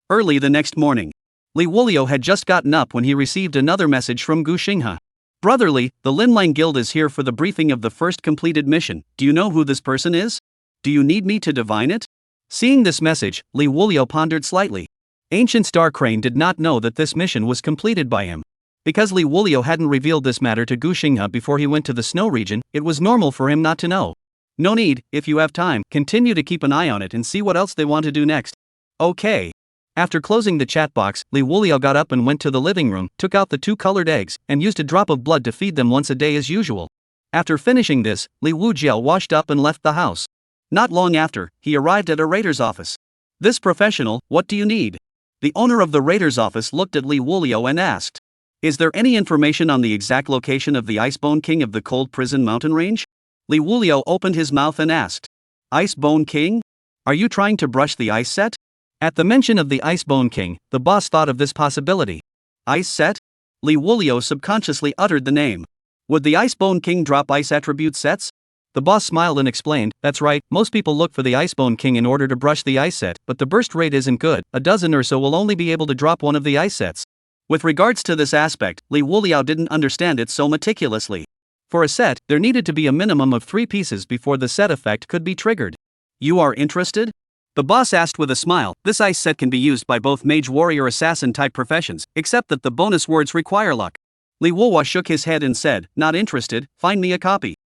Early the next morning, Li Wuliao had just gotten up when he received another message from Gu Xinghe. "Brother Li, the Linlang Guild is here for the briefing of the first completed mission. Do you know who this person is? Do you need me to divine it?" Seeing this message, Li Wuliao pondered slightly. Ancient Star Crane did not know that this mission was completed by him. Because Li Wuliao hadn't revealed this matter to Gu Xinghe before he went to the snow region, it was normal for him not to know. "No need, if you have time, continue to keep an eye on it and see what else they want to do next." "Okay." After closing the chat box, Li Wuliao got up and went to the living room, took out the 2 colored eggs, and used a drop of blood to feed them once a day as usual. After finishing this, Li Wujiao washed up and left the house. Not long after, he arrived at a rater's office. "This professional, what do you need?" The owner of the rater's office looked at Li Wuliao and asked. "Is there any information on the exact location of the Icebone King of the Cold Prison Mountain Range?" Li Wuliao opened his mouth and asked. "Icebone King? Are you trying to brush the ice set?" At the mention of the Icebone King, the boss thought of this possibility. "Ice set?" Li Wuliao subconsciously uttered the name. "Would the Icebone King drop ice attribute sets?" The boss smiled and explained, "That's right, most people look for the Icebone King in order to brush the ice set, but the burst rate isn't good, a dozen or so will only be able to drop one of the ice sets." With regards to this aspect, Li Wuliao didn't understand it so meticulously. For a set, there needed to be a minimum of 3 pieces before the set effect could be triggered. "You are interested?" The boss asked with a smile. "This ice set can be used by both mage warrior assassin type professions, except that the bonus words require luck." Li Wuhua shook his head and said, "Not interested, find me a copy."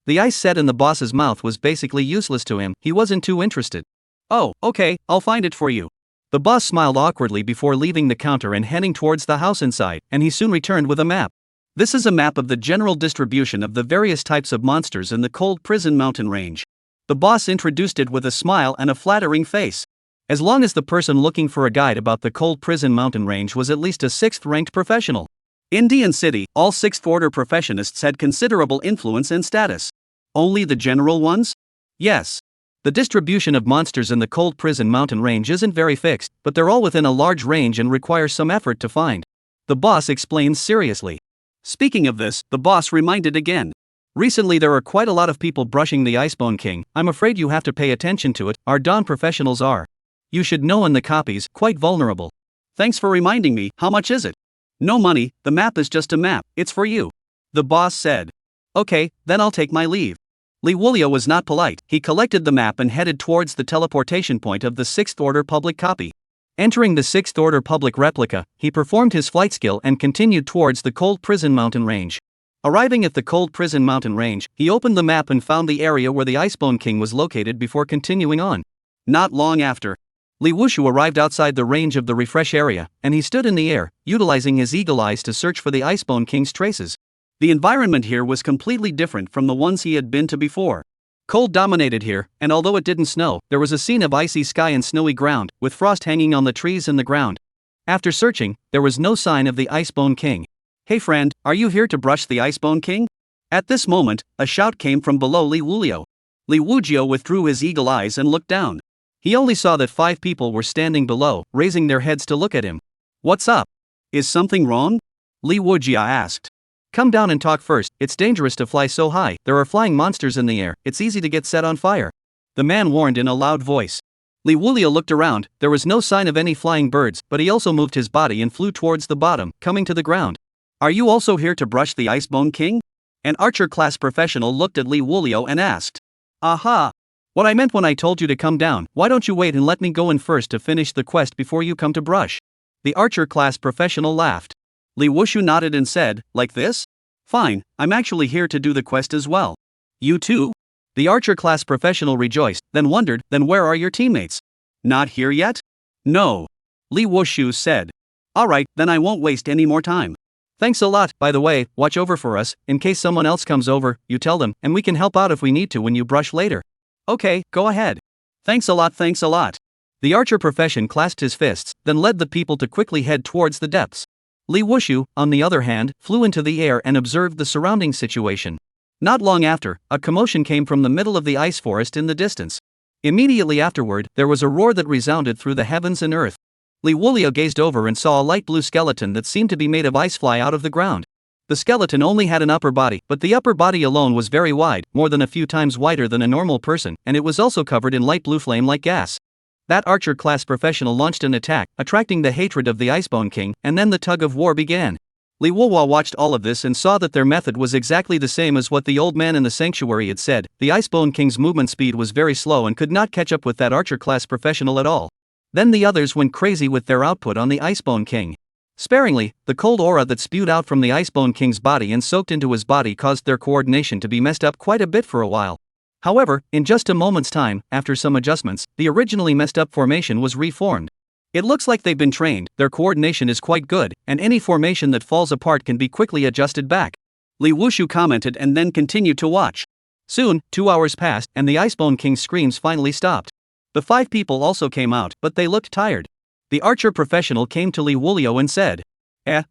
The ice set in the boss's mouth was basically useless to him, he wasn't too interested. "Oh, okay, I'll find it for you." The boss smiled awkwardly before leaving the counter and heading towards the house inside, and he soon returned with a map. This is a map of the general distribution of the various types of monsters in the Cold Prison Mountain Range. The boss introduced it with a smile and a flattering face. As long as the person looking for a guide about the Cold Prison Mountain Range was at least a 6th ranked professional. In Dayan City, all 6th order professionists had considerable influence and status. Only the general ones? Yes. The distribution of monsters in the cold prison mountain range isn't very fixed, but they're all within a large range and require some effort to find. The boss explains seriously. Speaking of this, the boss reminded again. Recently there are quite a lot of people brushing the Icebone King. I'm afraid you have to pay attention to it. Our Dawn professionals are. You should know in the copies, quite vulnerable. Thanks for reminding me. How much is it? No money, the map is just a map, it's for you. The boss said. Okay, then I'll take my leave. Liuji was not polite. He collected the map and headed towards the teleportation point of the 6th Order public copy. Entering the 6th Order public replica, he performed his flight skill and continued towards the cold prison mountain range. Arriving at the cold prison mountain range, he opened the map and found the area where the Icebone King was located before continuing on. Not long after, Liuji arrived outside the range of the refresh area, and he stood in the air, utilizing his eagle eyes to search for the Icebone King's traces. The environment here was completely different from the ones he had been to before. Cold dominated here, and although it didn't snow, there was a scene of icy sky and snowy ground, with frost hanging on the trees and the ground. After searching, there was no sign of the Icebone King. Hey friend, are you here to brush the Icebone King? At this moment, a shout came from below Liuji. Liuji withdrew his eagle eyes and looked down. He only saw that 5 people were standing below, raising their heads to look at him. What's up? Is something wrong? Liuji asked. Come down and talk first. It's dangerous to fly so high. There are flying monsters in the air. It's easy to get set on fire. The man warned in a loud voice. Liuji looked around. There was no sign of any flying birds, but he also moved his body and flew towards the bottom, coming to the ground. Are you also here to brush the Icebone King? An archer class professional looked at Liuji and asked. Aha! What I meant when I told you to come down. Why don't you wait and let me go in first to finish the quest before you come to brush? The archer class professional laughed. Liuji nodded and said, like this? Fine, I'm actually here to do the quest as well. You too? The archer class professional rejoiced, then wondered, then where are your teammates? Not here yet? No. Liuji said. Alright, then I won't waste any more time. Thanks a lot. By the way, watch over for us, in case someone else comes over, you tell them, and we can help out if we need to when you brush later. Okay, go ahead. Thanks a lot, thanks a lot. The archer profession clasped his fists, then led the people to quickly head towards the depths. Liuji, on the other hand, flew into the air and observed the surrounding situation. Not long after, a commotion came from the middle of the ice forest in the distance. Immediately afterward, there was a roar that resounded through the heavens and earth. Liuji gazed over and saw a light blue skeleton that seemed to be made of ice fly out of the ground. The skeleton only had an upper body, but the upper body alone was very wide, more than a few times wider than a normal person, and it was also covered in light blue flame-like gas. That archer class professional launched an attack, attracting the hatred of the Icebone King, and then the tug of war began. Liuji watched all of this and saw that their method was exactly the same as what the old man in the sanctuary had said. The Icebone King's movement speed was very slow and could not catch up with that archer class professional at all. Then the others went crazy with their output on the Icebone King. Sparingly, the cold aura that spewed out from the Icebone King's body and soaked into his body caused their coordination to be messed up quite a bit for a while. However, in just a moment's time, after some adjustments, the originally messed up formation was reformed. It looks like they've been trained, their coordination is quite good, and any formation that falls apart can be quickly adjusted back. Liuji commented and then continued to watch. Soon, 2 hours passed, and the Icebone King's screams finally stopped. The 5 people also came out, but they looked tired. The archer professional came to Liuji and said,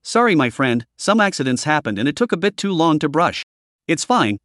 sorry my friend, some accidents happened and it took a bit too long to brush. It's fine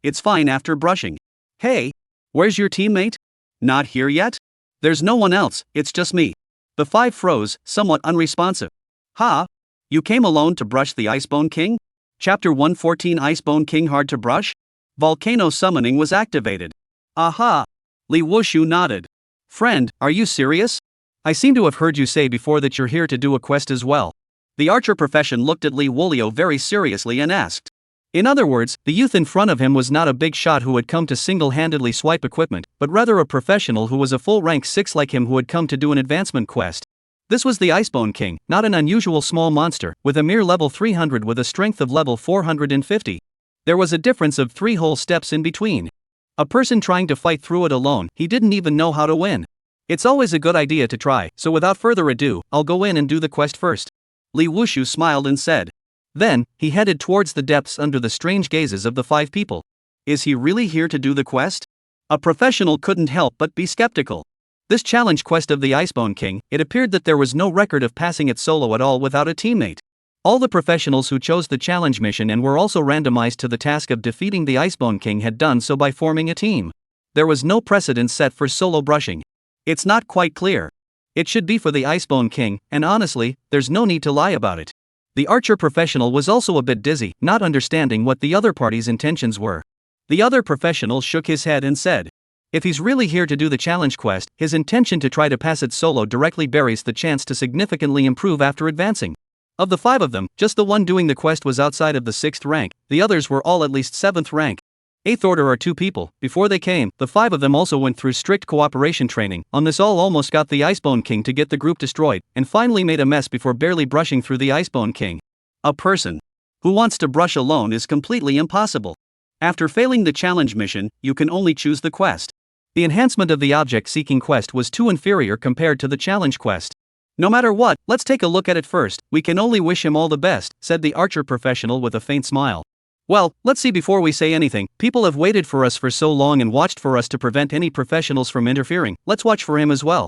after brushing. Hey, where's your teammate? Not here yet? There's no one else, it's just me. The 5 froze, somewhat unresponsive. Ha! You came alone to brush the Icebone King? Chapter 114 Icebone King hard to brush? Volcano summoning was activated. Aha! Liuji nodded. Friend, are you serious? I seem to have heard you say before that you're here to do a quest as well. The archer profession looked at Liuji very seriously and asked. In other words, the youth in front of him was not a big shot who had come to single-handedly swipe equipment, but rather a professional who was a full rank 6 like him who had come to do an advancement quest. This was the Icebone King, not an unusual small monster, with a mere level 300 with a strength of level 450. There was a difference of 3 whole steps in between. A person trying to fight through it alone, he didn't even know how to win. It's always a good idea to try, so without further ado, I'll go in and do the quest first. Liuji smiled and said. Then, he headed towards the depths under the strange gazes of the 5 people. Is he really here to do the quest? A professional couldn't help but be skeptical. This challenge quest of the Icebone King, it appeared that there was no record of passing it solo at all without a teammate. All the professionals who chose the challenge mission and were also randomized to the task of defeating the Icebone King had done so by forming a team. There was no precedent set for solo brushing. It's not quite clear. It should be for the Icebone King, and honestly, there's no need to lie about it. The archer professional was also a bit dizzy, not understanding what the other party's intentions were. The other professional shook his head and said, if he's really here to do the challenge quest, his intention to try to pass it solo directly buries the chance to significantly improve after advancing. Of the 5 of them, just the one doing the quest was outside of the 6th rank, the others were all at least 7th rank. 8th order are 2 people. Before they came, the 5 of them also went through strict cooperation training. On this all almost got the Icebone King to get the group destroyed, and finally made a mess before barely brushing through the Icebone King. A person who wants to brush alone is completely impossible. After failing the challenge mission, you can only choose the quest. The enhancement of the object-seeking quest was too inferior compared to the challenge quest. No matter what, let's take a look at it first. We can only wish him all the best, said the archer professional with a faint smile. Well, let's see before we say anything. People have waited for us for so long and watched for us to prevent any professionals from interfering. Let's watch for him as well.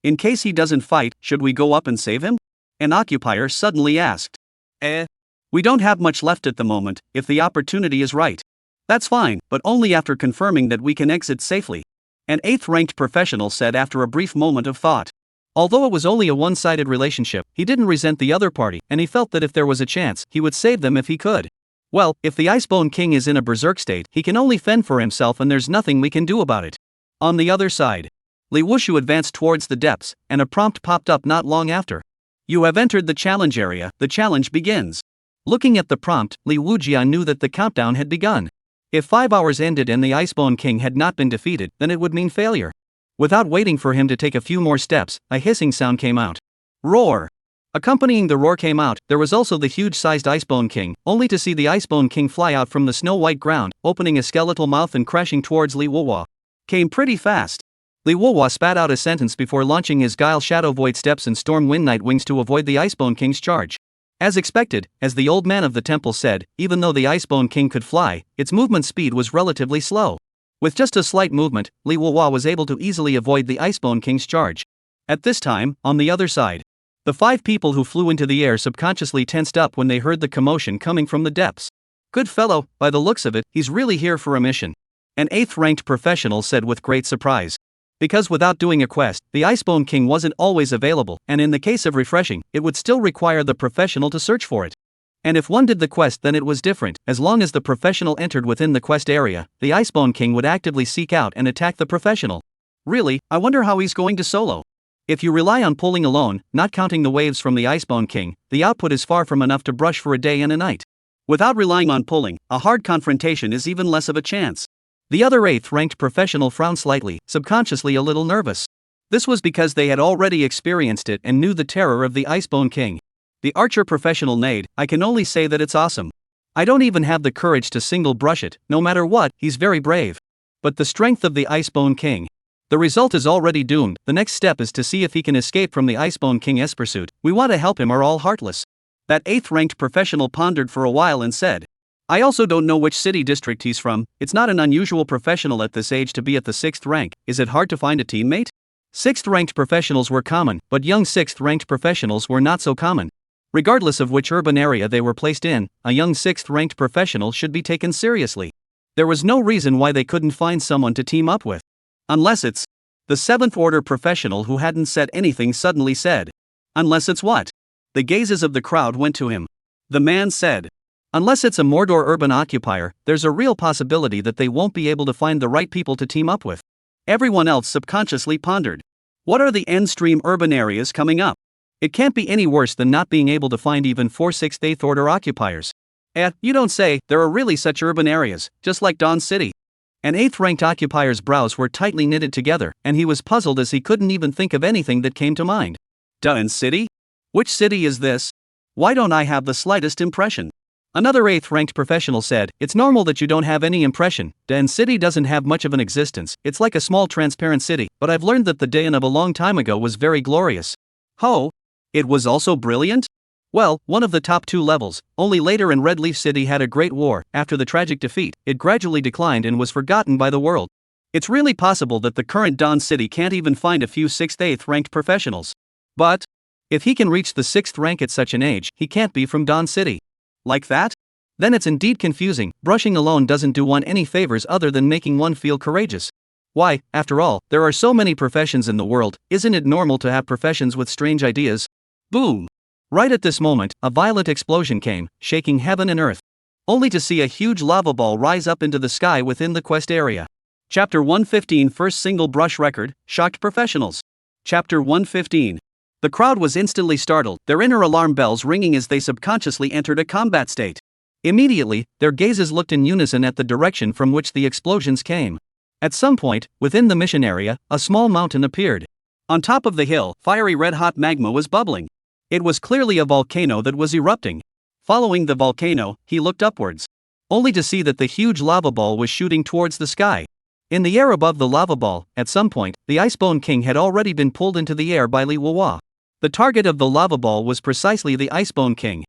In case he doesn't fight, should we go up and save him? An occupier suddenly asked. We don't have much left at the moment, if the opportunity is right. That's fine, but only after confirming that we can exit safely. An 8th ranked professional said after a brief moment of thought. Although it was only a one-sided relationship, he didn't resent the other party, and he felt that if there was a chance, he would save them if he could. Well, if the Icebone King is in a berserk state, he can only fend for himself and there's nothing we can do about it. On the other side, Liuji advanced towards the depths, and a prompt popped up not long after. You have entered the challenge area, the challenge begins. Looking at the prompt, Liuji knew that the countdown had begun. If 5 hours ended and the Icebone King had not been defeated, then it would mean failure. Without waiting for him to take a few more steps, a hissing sound came out. Roar! Accompanying the roar came out, there was also the huge-sized Icebone King, only to see the Icebone King fly out from the snow-white ground, opening a skeletal mouth and crashing towards Liuji. Came pretty fast. Liuji spat out a sentence before launching his Guile Shadow Void Steps and Storm Wind Night Wings to avoid the Icebone King's charge. As expected, as the old man of the temple said, even though the Icebone King could fly, its movement speed was relatively slow. With just a slight movement, Liuji was able to easily avoid the Icebone King's charge. At this time, on the other side, the 5 people who flew into the air subconsciously tensed up when they heard the commotion coming from the depths. Good fellow, by the looks of it, he's really here for a mission. An 8th ranked professional said with great surprise. Because without doing a quest, the Icebone King wasn't always available, and in the case of refreshing, it would still require the professional to search for it. And if one did the quest, then it was different. As long as the professional entered within the quest area, the Icebone King would actively seek out and attack the professional. Really, I wonder how he's going to solo. If you rely on pulling alone, not counting the waves from the Icebone King, the output is far from enough to brush for a day and a night. Without relying on pulling, a hard confrontation is even less of a chance. The other 8th ranked professional frowned slightly, subconsciously a little nervous. This was because they had already experienced it and knew the terror of the Icebone King. The archer professional neighed, I can only say that it's awesome. I don't even have the courage to single brush it, no matter what, he's very brave. But the strength of the Icebone King. The result is already doomed. The next step is to see if he can escape from the Icebone King's pursuit. We want to help him or all heartless. That 8th ranked professional pondered for a while and said, I also don't know which city district he's from. It's not an unusual professional at this age to be at the 6th rank. Is it hard to find a teammate? 6th ranked professionals were common, but young 6th ranked professionals were not so common. Regardless of which urban area they were placed in, a young 6th ranked professional should be taken seriously. There was no reason why they couldn't find someone to team up with. Unless it's the 7th order professional who hadn't said anything suddenly said. Unless it's what? The gazes of the crowd went to him. The man said. Unless it's a Mordor urban occupier, there's a real possibility that they won't be able to find the right people to team up with. Everyone else subconsciously pondered. What are the end-stream urban areas coming up? It can't be any worse than not being able to find even 4 6th 8th order occupiers. You don't say, there are really such urban areas, just like Dawn City. An 8th ranked occupier's brows were tightly knitted together, and he was puzzled as he couldn't even think of anything that came to mind. Dawn City? Which city is this? Why don't I have the slightest impression? Another 8th ranked professional said, it's normal that you don't have any impression. Dawn City doesn't have much of an existence, it's like a small transparent city, but I've learned that the Dawn of a long time ago was very glorious. Ho! It was also brilliant? Well, one of the top 2 levels. Only later in Red Leaf City had a great war. After the tragic defeat, it gradually declined and was forgotten by the world. It's really possible that the current Dawn City can't even find a few 6th 8th ranked professionals. But if he can reach the 6th rank at such an age, he can't be from Dawn City. Like that? Then it's indeed confusing. Brushing alone doesn't do one any favors other than making one feel courageous. Why, after all, there are so many professions in the world, isn't it normal to have professions with strange ideas? Boom! Right at this moment, a violent explosion came, shaking heaven and earth. Only to see a huge lava ball rise up into the sky within the quest area. Chapter 115 First Single Brush Record, Shocked Professionals. Chapter 115. The crowd was instantly startled, their inner alarm bells ringing as they subconsciously entered a combat state. Immediately, their gazes looked in unison at the direction from which the explosions came. At some point, within the mission area, a small mountain appeared. On top of the hill, fiery red-hot magma was bubbling. It was clearly a volcano that was erupting. Following the volcano, he looked upwards, only to see that the huge lava ball was shooting towards the sky. In the air above the lava ball, at some point, the Icebone King had already been pulled into the air by Liuji. The target of the lava ball was precisely the Icebone King.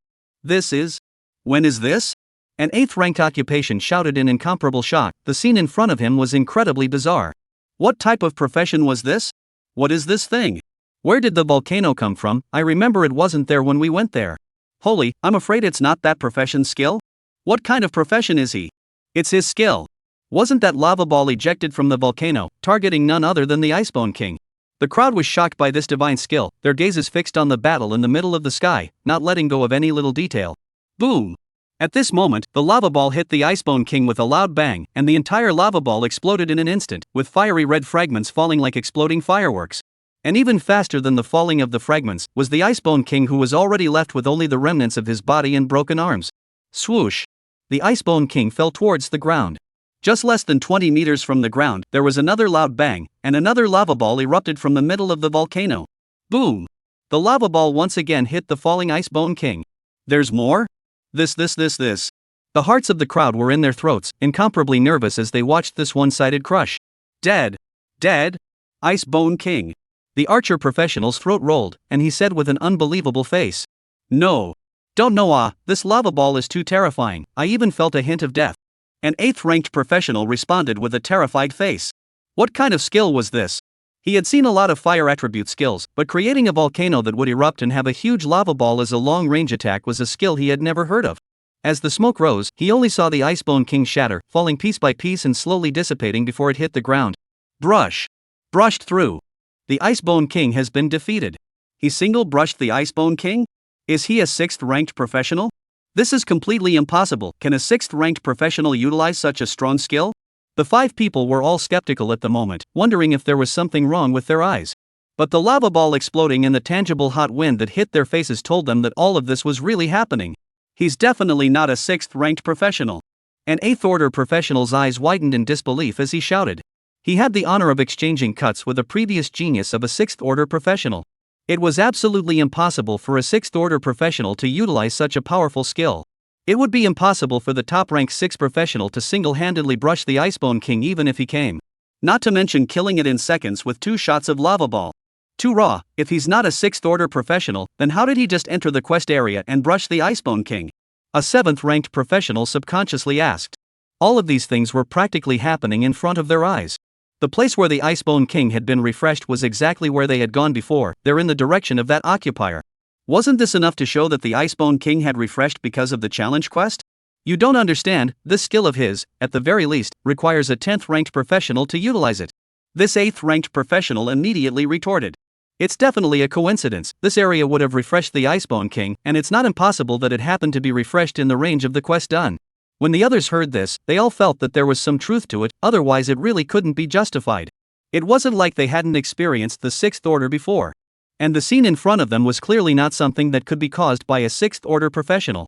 When is this? An 8th ranked occupation shouted in incomparable shock. The scene in front of him was incredibly bizarre. What type of profession was this? What is this thing? Where did the volcano come from? I remember it wasn't there when we went there. Holy, I'm afraid it's not that profession's skill? What kind of profession is he? It's his skill. Wasn't that lava ball ejected from the volcano, targeting none other than the Icebone King? The crowd was shocked by this divine skill, their gazes fixed on the battle in the middle of the sky, not letting go of any little detail. Boom! At this moment, the lava ball hit the Icebone King with a loud bang, and the entire lava ball exploded in an instant, with fiery red fragments falling like exploding fireworks. And even faster than the falling of the fragments, was the Icebone King, who was already left with only the remnants of his body and broken arms. Swoosh! The Icebone King fell towards the ground. Just less than 20 meters from the ground, there was another loud bang, and another lava ball erupted from the middle of the volcano. Boom! The lava ball once again hit the falling Icebone King. There's more? This. The hearts of the crowd were in their throats, incomparably nervous as they watched this one-sided crush. Dead! Icebone King! The archer professional's throat rolled, and he said with an unbelievable face. No. Don't know, this lava ball is too terrifying, I even felt a hint of death. An 8th ranked professional responded with a terrified face. What kind of skill was this? He had seen a lot of fire attribute skills, but creating a volcano that would erupt and have a huge lava ball as a long-range attack was a skill he had never heard of. As the smoke rose, he only saw the Icebone King shatter, falling piece by piece and slowly dissipating before it hit the ground. Brushed through. The Icebone King has been defeated. He single-brushed the Icebone King? Is he a 6th ranked professional? This is completely impossible. Can a 6th ranked professional utilize such a strong skill? The 5 people were all skeptical at the moment, wondering if there was something wrong with their eyes. But the lava ball exploding and the tangible hot wind that hit their faces told them that all of this was really happening. He's definitely not a 6th ranked professional. An 8th order professional's eyes widened in disbelief as he shouted. He had the honor of exchanging cuts with a previous genius of a 6th order professional. It was absolutely impossible for a 6th order professional to utilize such a powerful skill. It would be impossible for the top-ranked 6 professional to single-handedly brush the Icebone King even if he came. Not to mention killing it in seconds with 2 shots of lava ball. Too raw. If he's not a 6th order professional, then how did he just enter the quest area and brush the Icebone King? A 7th ranked professional subconsciously asked. All of these things were practically happening in front of their eyes. The place where the Icebone King had been refreshed was exactly where they had gone before, they're in the direction of that occupier. Wasn't this enough to show that the Icebone King had refreshed because of the challenge quest? You don't understand, this skill of his, at the very least, requires a 10th ranked professional to utilize it. This 8th ranked professional immediately retorted. It's definitely a coincidence, this area would have refreshed the Icebone King, and it's not impossible that it happened to be refreshed in the range of the quest done. When the others heard this, they all felt that there was some truth to it, otherwise it really couldn't be justified. It wasn't like they hadn't experienced the 6th order before. And the scene in front of them was clearly not something that could be caused by a 6th order professional.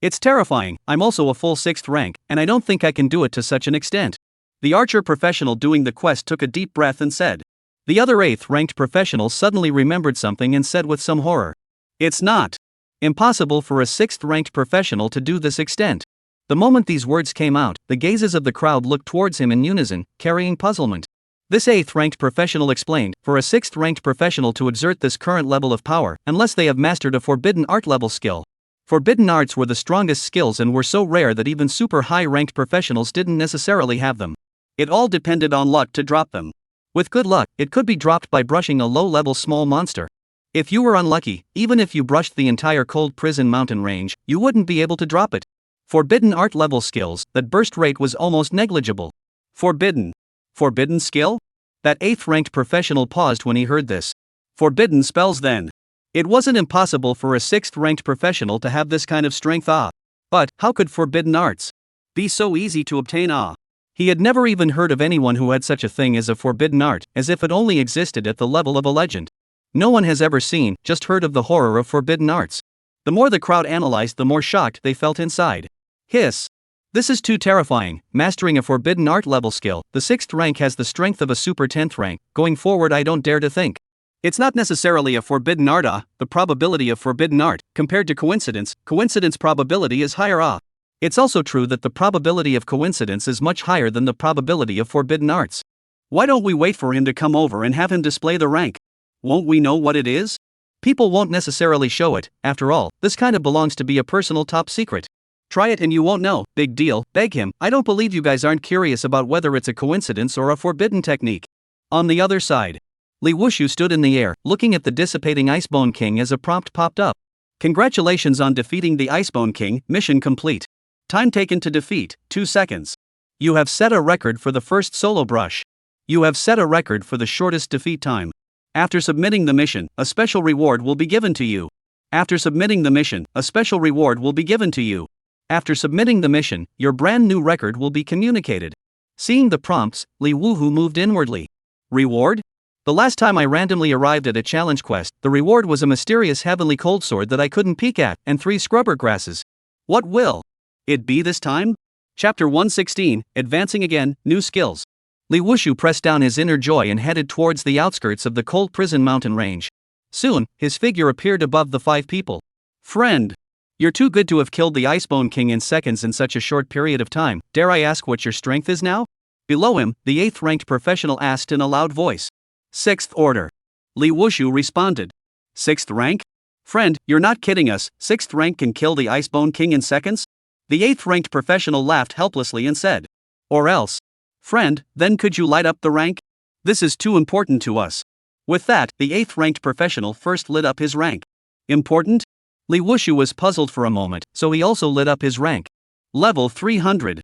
It's terrifying, I'm also a full 6th rank, and I don't think I can do it to such an extent. The archer professional doing the quest took a deep breath and said. The other 8th ranked professional suddenly remembered something and said with some horror. It's not impossible for a 6th ranked professional to do this extent. The moment these words came out, the gazes of the crowd looked towards him in unison, carrying puzzlement. This 8th ranked professional explained, for a 6th ranked professional to exert this current level of power, unless they have mastered a forbidden art level skill. Forbidden arts were the strongest skills and were so rare that even super high ranked professionals didn't necessarily have them. It all depended on luck to drop them. With good luck, it could be dropped by brushing a low level small monster. If you were unlucky, even if you brushed the entire cold prison mountain range, you wouldn't be able to drop it. Forbidden art level skills, that burst rate was almost negligible. Forbidden. Forbidden skill? That 8th ranked professional paused when he heard this. Forbidden spells then. It wasn't impossible for a 6th ranked professional to have this kind of strength. But how could forbidden arts be so easy to obtain? He had never even heard of anyone who had such a thing as a forbidden art, as if it only existed at the level of a legend. No one has ever seen, just heard of the horror of forbidden arts. The more the crowd analyzed, the more shocked they felt inside. Hiss. This is too terrifying. Mastering a forbidden art level skill, the 6th rank has the strength of a super 10th rank. Going forward, I don't dare to think. It's not necessarily a forbidden art. The probability of forbidden art, compared to coincidence probability is higher. It's also true that the probability of coincidence is much higher than the probability of forbidden arts. Why don't we wait for him to come over and have him display the rank? Won't we know what it is? People won't necessarily show it. After all, this kind of belongs to be a personal top secret. Try it and you won't know. Big deal. Beg him. I don't believe you guys aren't curious about whether it's a coincidence or a forbidden technique. On the other side, Liuji stood in the air, looking at the dissipating Icebone King as a prompt popped up. Congratulations on defeating the Icebone King. Mission complete. Time taken to defeat, 2 seconds. You have set a record for the first solo brush. You have set a record for the shortest defeat time. After submitting the mission, a special reward will be given to you. After submitting the mission, a special reward will be given to you. After submitting the mission, your brand new record will be communicated. Seeing the prompts, Liuji moved inwardly. Reward? The last time I randomly arrived at a challenge quest, the reward was a mysterious heavenly cold sword that I couldn't peek at, and 3 scrubber grasses. What will it be this time? Chapter 116, Advancing Again, New Skills. Liuji pressed down his inner joy and headed towards the outskirts of the cold prison mountain range. Soon, his figure appeared above the 5 people. Friend, you're too good to have killed the Icebone King in seconds in such a short period of time. Dare I ask what your strength is now? Below him, the 8th ranked professional asked in a loud voice. 6th order. Liuji responded. 6th rank? Friend, you're not kidding us. 6th rank can kill the Icebone King in seconds? The 8th ranked professional laughed helplessly and said. Or else. Friend, then could you light up the rank? This is too important to us. With that, the 8th ranked professional first lit up his rank. Important? Liuji was puzzled for a moment, so he also lit up his rank. Level 300.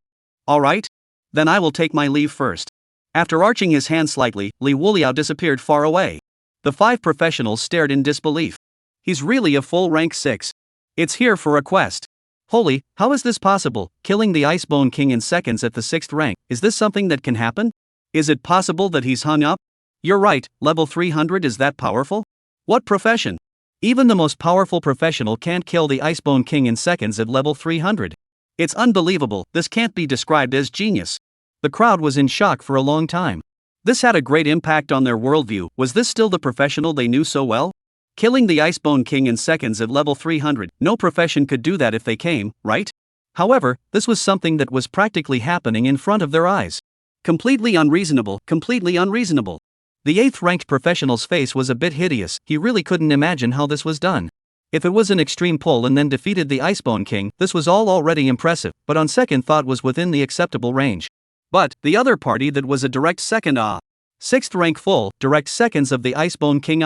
Alright? Then I will take my leave first. After arching his hand slightly, Liuji disappeared far away. The 5 professionals stared in disbelief. He's really a full rank 6. It's here for a quest. Holy, how is this possible? Killing the Icebone King in seconds at the 6th rank, is this something that can happen? Is it possible that he's hung up? You're right, level 300 is that powerful? What profession? Even the most powerful professional can't kill the Icebone King in seconds at level 300. It's unbelievable, this can't be described as genius. The crowd was in shock for a long time. This had a great impact on their worldview. Was this still the professional they knew so well? Killing the Icebone King in seconds at level 300, no profession could do that if they came, right? However, this was something that was practically happening in front of their eyes. Completely unreasonable, completely unreasonable. The 8th ranked professional's face was a bit hideous. He really couldn't imagine how this was done. If it was an extreme pull and then defeated the Icebone King, this was all already impressive, but on second thought was within the acceptable range. But, the other party that was a direct second 6th rank full, direct seconds of the Icebone King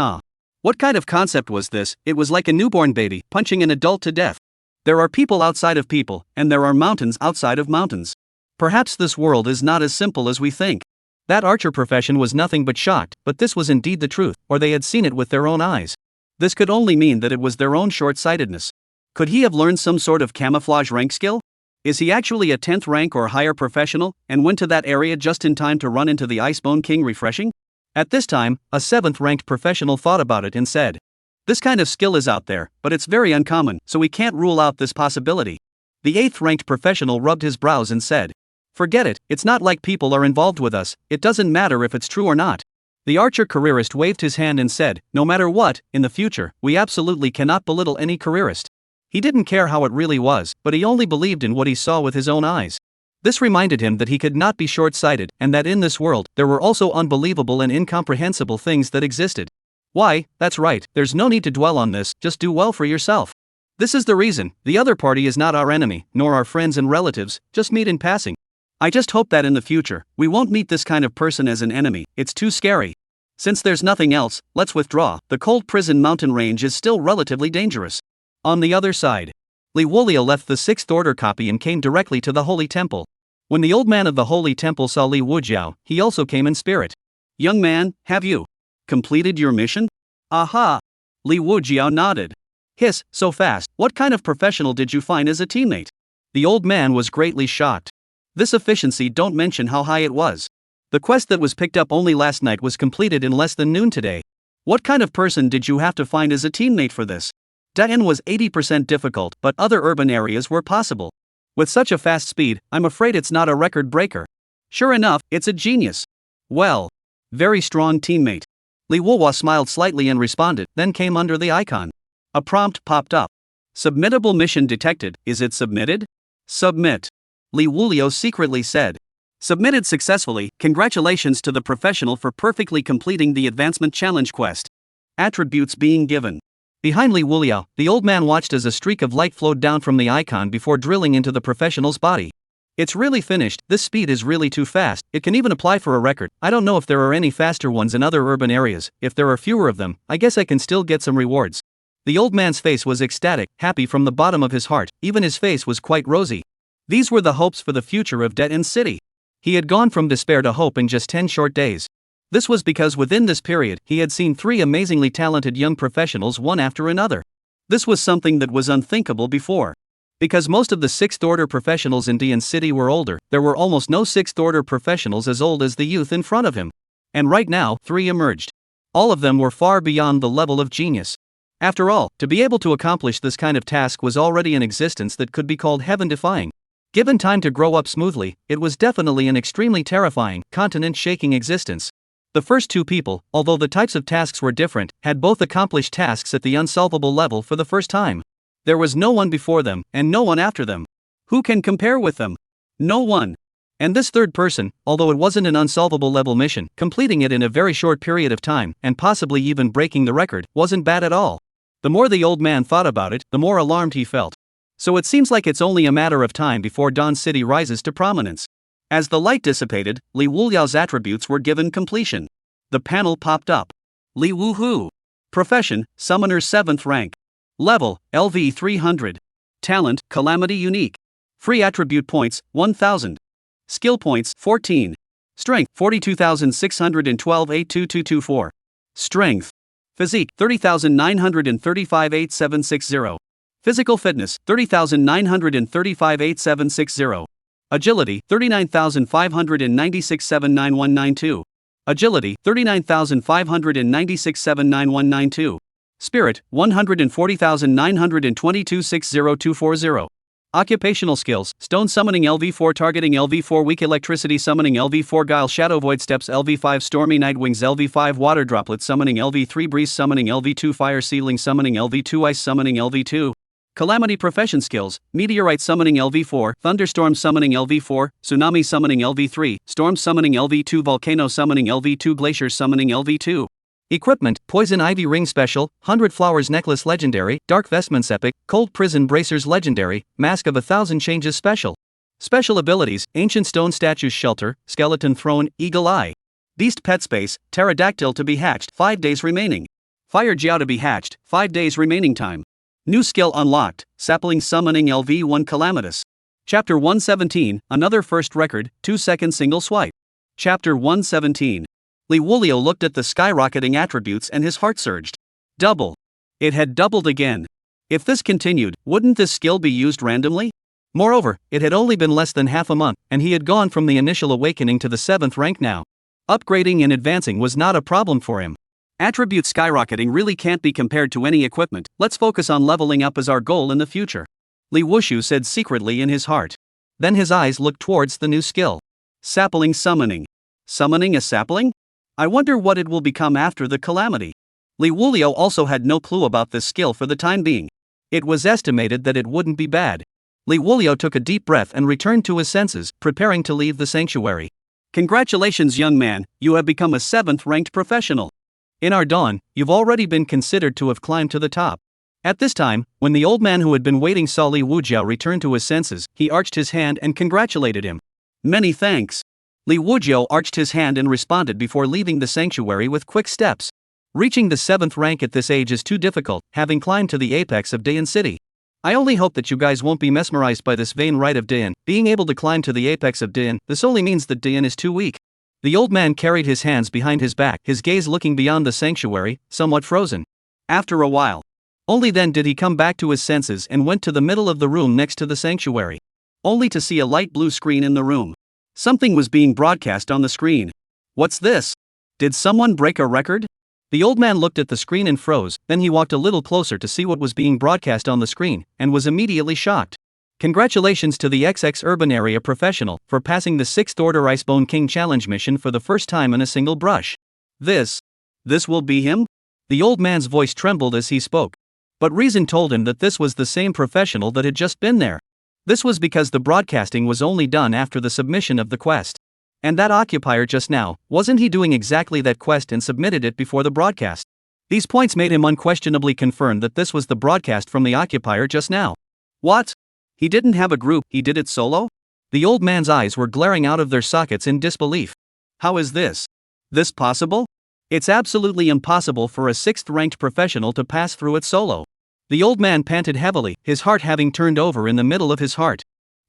What kind of concept was this? It was like a newborn baby, punching an adult to death. There are people outside of people, and there are mountains outside of mountains. Perhaps this world is not as simple as we think. That archer profession was nothing but shocked, but this was indeed the truth, or they had seen it with their own eyes. This could only mean that it was their own short-sightedness. Could he have learned some sort of camouflage rank skill? Is he actually a 10th rank or higher professional, and went to that area just in time to run into the Icebone King refreshing? At this time, a 7th ranked professional thought about it and said, this kind of skill is out there, but it's very uncommon, so we can't rule out this possibility. The 8th ranked professional rubbed his brows and said, forget it, it's not like people are involved with us, it doesn't matter if it's true or not. The archer careerist waved his hand and said, no matter what, in the future, we absolutely cannot belittle any careerist. He didn't care how it really was, but he only believed in what he saw with his own eyes. This reminded him that he could not be short-sighted, and that in this world, there were also unbelievable and incomprehensible things that existed. Why, that's right, there's no need to dwell on this, just do well for yourself. This is the reason, the other party is not our enemy, nor our friends and relatives, just meet in passing. I just hope that in the future, we won't meet this kind of person as an enemy, it's too scary. Since there's nothing else, let's withdraw. The cold prison mountain range is still relatively dangerous. On the other side, Liuji left the 6th order copy and came directly to the holy temple. When the old man of the holy temple saw Li Wujiao, he also came in spirit. Young man, have you completed your mission? Aha! Li Wujiao nodded. Hiss, so fast, what kind of professional did you find as a teammate? The old man was greatly shocked. This efficiency, don't mention how high it was. The quest that was picked up only last night was completed in less than noon today. What kind of person did you have to find as a teammate for this? Daen was 80% difficult, but other urban areas were possible. With such a fast speed, I'm afraid it's not a record breaker. Sure enough, it's a genius. Well, very strong teammate. Li Wuhua smiled slightly and responded, then came under the icon. A prompt popped up. Submittable mission detected, is it submitted? Submit. Li Wuliao secretly said. Submitted successfully, congratulations to the professional for perfectly completing the advancement challenge quest. Attributes being given. Behind Li Wuliao, the old man watched as a streak of light flowed down from the icon before drilling into the professional's body. It's really finished, this speed is really too fast, it can even apply for a record. I don't know if there are any faster ones in other urban areas, if there are fewer of them, I guess I can still get some rewards. The old man's face was ecstatic, happy from the bottom of his heart, even his face was quite rosy. These were the hopes for the future of Daen City. He had gone from despair to hope in just 10 short days. This was because within this period, he had seen 3 amazingly talented young professionals one after another. This was something that was unthinkable before. Because most of the 6th order professionals in Daen City were older, there were almost no 6th order professionals as old as the youth in front of him. And right now, 3 emerged. All of them were far beyond the level of genius. After all, to be able to accomplish this kind of task was already an existence that could be called heaven-defying. Given time to grow up smoothly, it was definitely an extremely terrifying, continent-shaking existence. The first 2 people, although the types of tasks were different, had both accomplished tasks at the unsolvable level for the first time. There was no one before them, and no one after them. Who can compare with them? No one. And this third person, although it wasn't an unsolvable level mission, completing it in a very short period of time, and possibly even breaking the record, wasn't bad at all. The more the old man thought about it, the more alarmed he felt. So it seems like it's only a matter of time before Daen City rises to prominence. As the light dissipated, Li Wuliao's attributes were given completion. The panel popped up. Li Wuhu. Profession, Summoner 7th rank. Level, LV 300. Talent, Calamity Unique. Free attribute points, 1000. Skill points, 14. Strength, 42,612 82224. Strength. Physique, 30,935 8760. Physical fitness, 30,935 8760. Agility, 39,596 79192. Agility, 39,596 79192. Spirit, 140,922 60240. Occupational skills, Stone Summoning LV4 Targeting LV4 Weak Electricity Summoning LV4 Guile Shadow Void Steps LV5 Stormy Night Wings LV5 Water Droplet Summoning LV3 Breeze Summoning LV2 Fire Sealing Summoning LV2 Ice Summoning LV2 Calamity Profession Skills, Meteorite Summoning LV4, Thunderstorm Summoning LV4, Tsunami Summoning LV3, Storm Summoning LV2 Volcano Summoning LV2 Glacier Summoning LV2. Equipment, Poison Ivy Ring Special, 100 Flowers Necklace Legendary, Dark Vestments Epic, Cold Prison Bracers Legendary, Mask of 1,000 Changes Special. Special abilities, Ancient Stone Statues Shelter, Skeleton Throne, Eagle Eye. Beast Pet Space, Pterodactyl to be hatched, 5 days remaining. Fire Jiao to be hatched, 5 days remaining time. New skill unlocked, Sapling Summoning LV1 Calamitous. Chapter 117, Another First Record, 2-second single swipe. Chapter 117. Li Wuliao looked at the skyrocketing attributes and his heart surged. Double. It had doubled again. If this continued, wouldn't this skill be used randomly? Moreover, it had only been less than half a month, and he had gone from the initial awakening to the 7th rank now. Upgrading and advancing was not a problem for him. Attribute skyrocketing really can't be compared to any equipment, let's focus on leveling up as our goal in the future. Li Wushu said secretly in his heart. Then his eyes looked towards the new skill. Sapling Summoning. Summoning a sapling? I wonder what it will become after the calamity. Li Wuliao also had no clue about this skill for the time being. It was estimated that it wouldn't be bad. Li Wuliao took a deep breath and returned to his senses, preparing to leave the sanctuary. Congratulations, young man, you have become a 7th ranked professional. In our dawn, you've already been considered to have climbed to the top. At this time, when the old man who had been waiting saw Li Wujiao return to his senses, he arched his hand and congratulated him. Many thanks. Li Wujiao arched his hand and responded before leaving the sanctuary with quick steps. Reaching the 7th rank at this age is too difficult, having climbed to the apex of Daen City. I only hope that you guys won't be mesmerized by this vain right of Daein, being able to climb to the apex of Daein. This only means that Daein is too weak. The old man carried his hands behind his back, his gaze looking beyond the sanctuary, somewhat frozen. After a while, only then did he come back to his senses and went to the middle of the room next to the sanctuary. Only to see a light blue screen in the room. Something was being broadcast on the screen. What's this? Did someone break a record? The old man looked at the screen and froze, then he walked a little closer to see what was being broadcast on the screen, and was immediately shocked. Congratulations to the XX Urban Area Professional for passing the 6th Order Icebone King Challenge mission for the first time in a single brush. This will be him? The old man's voice trembled as he spoke. But reason told him that this was the same professional that had just been there. This was because the broadcasting was only done after the submission of the quest. And that occupier just now, wasn't he doing exactly that quest and submitted it before the broadcast? These points made him unquestionably confirm that this was the broadcast from the occupier just now. What? He didn't have a group, he did it solo? The old man's eyes were glaring out of their sockets in disbelief. How is this possible? It's absolutely impossible for a 6th-ranked professional to pass through it solo. The old man panted heavily, his heart having turned over in the middle of his heart.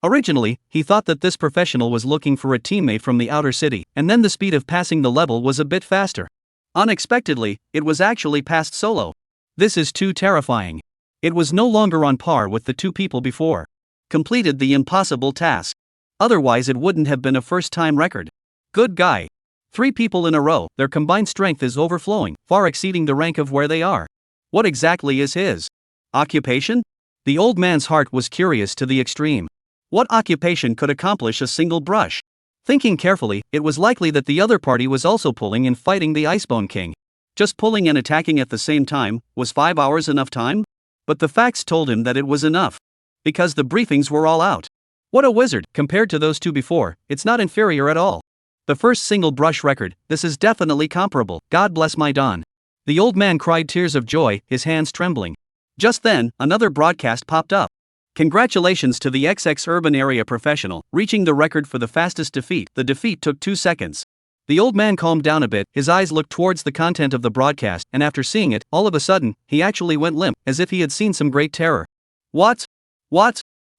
Originally, he thought that this professional was looking for a teammate from the outer city, and then the speed of passing the level was a bit faster. Unexpectedly, it was actually passed solo. This is too terrifying. It was no longer on par with the 2 people before. Completed the impossible task. Otherwise it wouldn't have been a first-time record. Good guy. 3 people in a row, their combined strength is overflowing, far exceeding the rank of where they are. What exactly is his occupation? The old man's heart was curious to the extreme. What occupation could accomplish a single brush? Thinking carefully, it was likely that the other party was also pulling and fighting the Icebone King. Just pulling and attacking at the same time, was 5 hours enough time? But the facts told him that it was enough. Because the briefings were all out. What a wizard, compared to those 2 before, it's not inferior at all. The first single brush record, this is definitely comparable, God bless my Don. The old man cried tears of joy, his hands trembling. Just then, another broadcast popped up. Congratulations to the XX Urban Area Professional, reaching the record for the fastest defeat. The defeat took 2 seconds. The old man calmed down a bit, his eyes looked towards the content of the broadcast, and after seeing it, all of a sudden, he actually went limp, as if he had seen some great terror. What?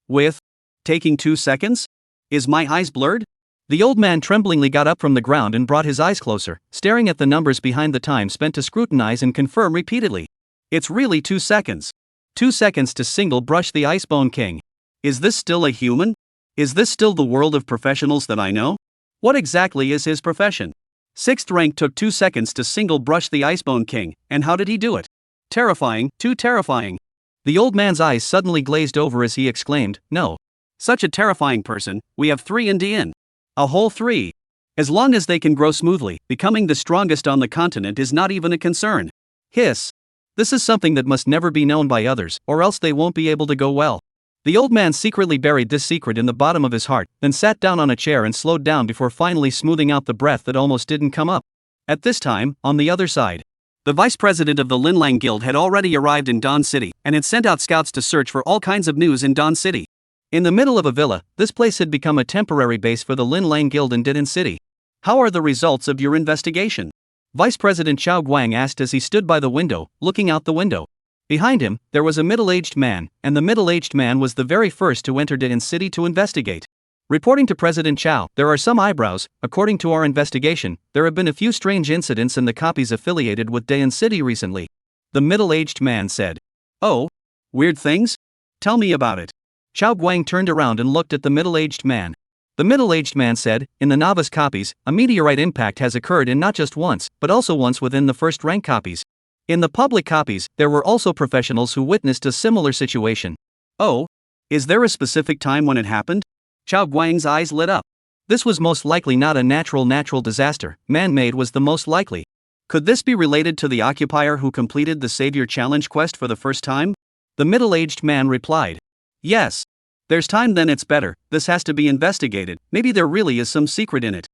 With? Taking 2 seconds? Is my eyes blurred? The old man tremblingly got up from the ground and brought his eyes closer, staring at the numbers behind the time spent to scrutinize and confirm repeatedly. It's really 2 seconds. 2 seconds to single brush the Icebone King. Is this still a human? Is this still the world of professionals that I know? What exactly is his profession? 6th rank took 2 seconds to single brush the Icebone King, and how did he do it? Terrifying, too terrifying. The old man's eyes suddenly glazed over as he exclaimed, no. Such a terrifying person, we have 3 in Daein. A whole 3. As long as they can grow smoothly, becoming the strongest on the continent is not even a concern. Hiss. This is something that must never be known by others, or else they won't be able to go well. The old man secretly buried this secret in the bottom of his heart, then sat down on a chair and slowed down before finally smoothing out the breath that almost didn't come up. At this time, on the other side, the vice president of the Linlang Guild had already arrived in Dawn City, and had sent out scouts to search for all kinds of news in Dawn City. In the middle of a villa, this place had become a temporary base for the Linlang Guild in Daein City. How are the results of your investigation? Vice President Chao Guang asked as he stood by the window, looking out the window. Behind him, there was a middle-aged man, and the middle-aged man was the very first to enter Daein City to investigate. Reporting to President Chao, there are some eyebrows. According to our investigation, there have been a few strange incidents in the copies affiliated with Daein City recently. The middle-aged man said. Oh? Weird things? Tell me about it. Chao Guang turned around and looked at the middle-aged man. The middle-aged man said, in the novice copies, a meteorite impact has occurred in not just once, but also once within the first rank copies. In the public copies, there were also professionals who witnessed a similar situation. Oh? Is there a specific time when it happened? Chao Guang's eyes lit up. This was most likely not a natural disaster, man-made was the most likely. Could this be related to the occupier who completed the Savior Challenge quest for the first time? The middle-aged man replied. Yes. There's time, then it's better, this has to be investigated, maybe there really is some secret in it.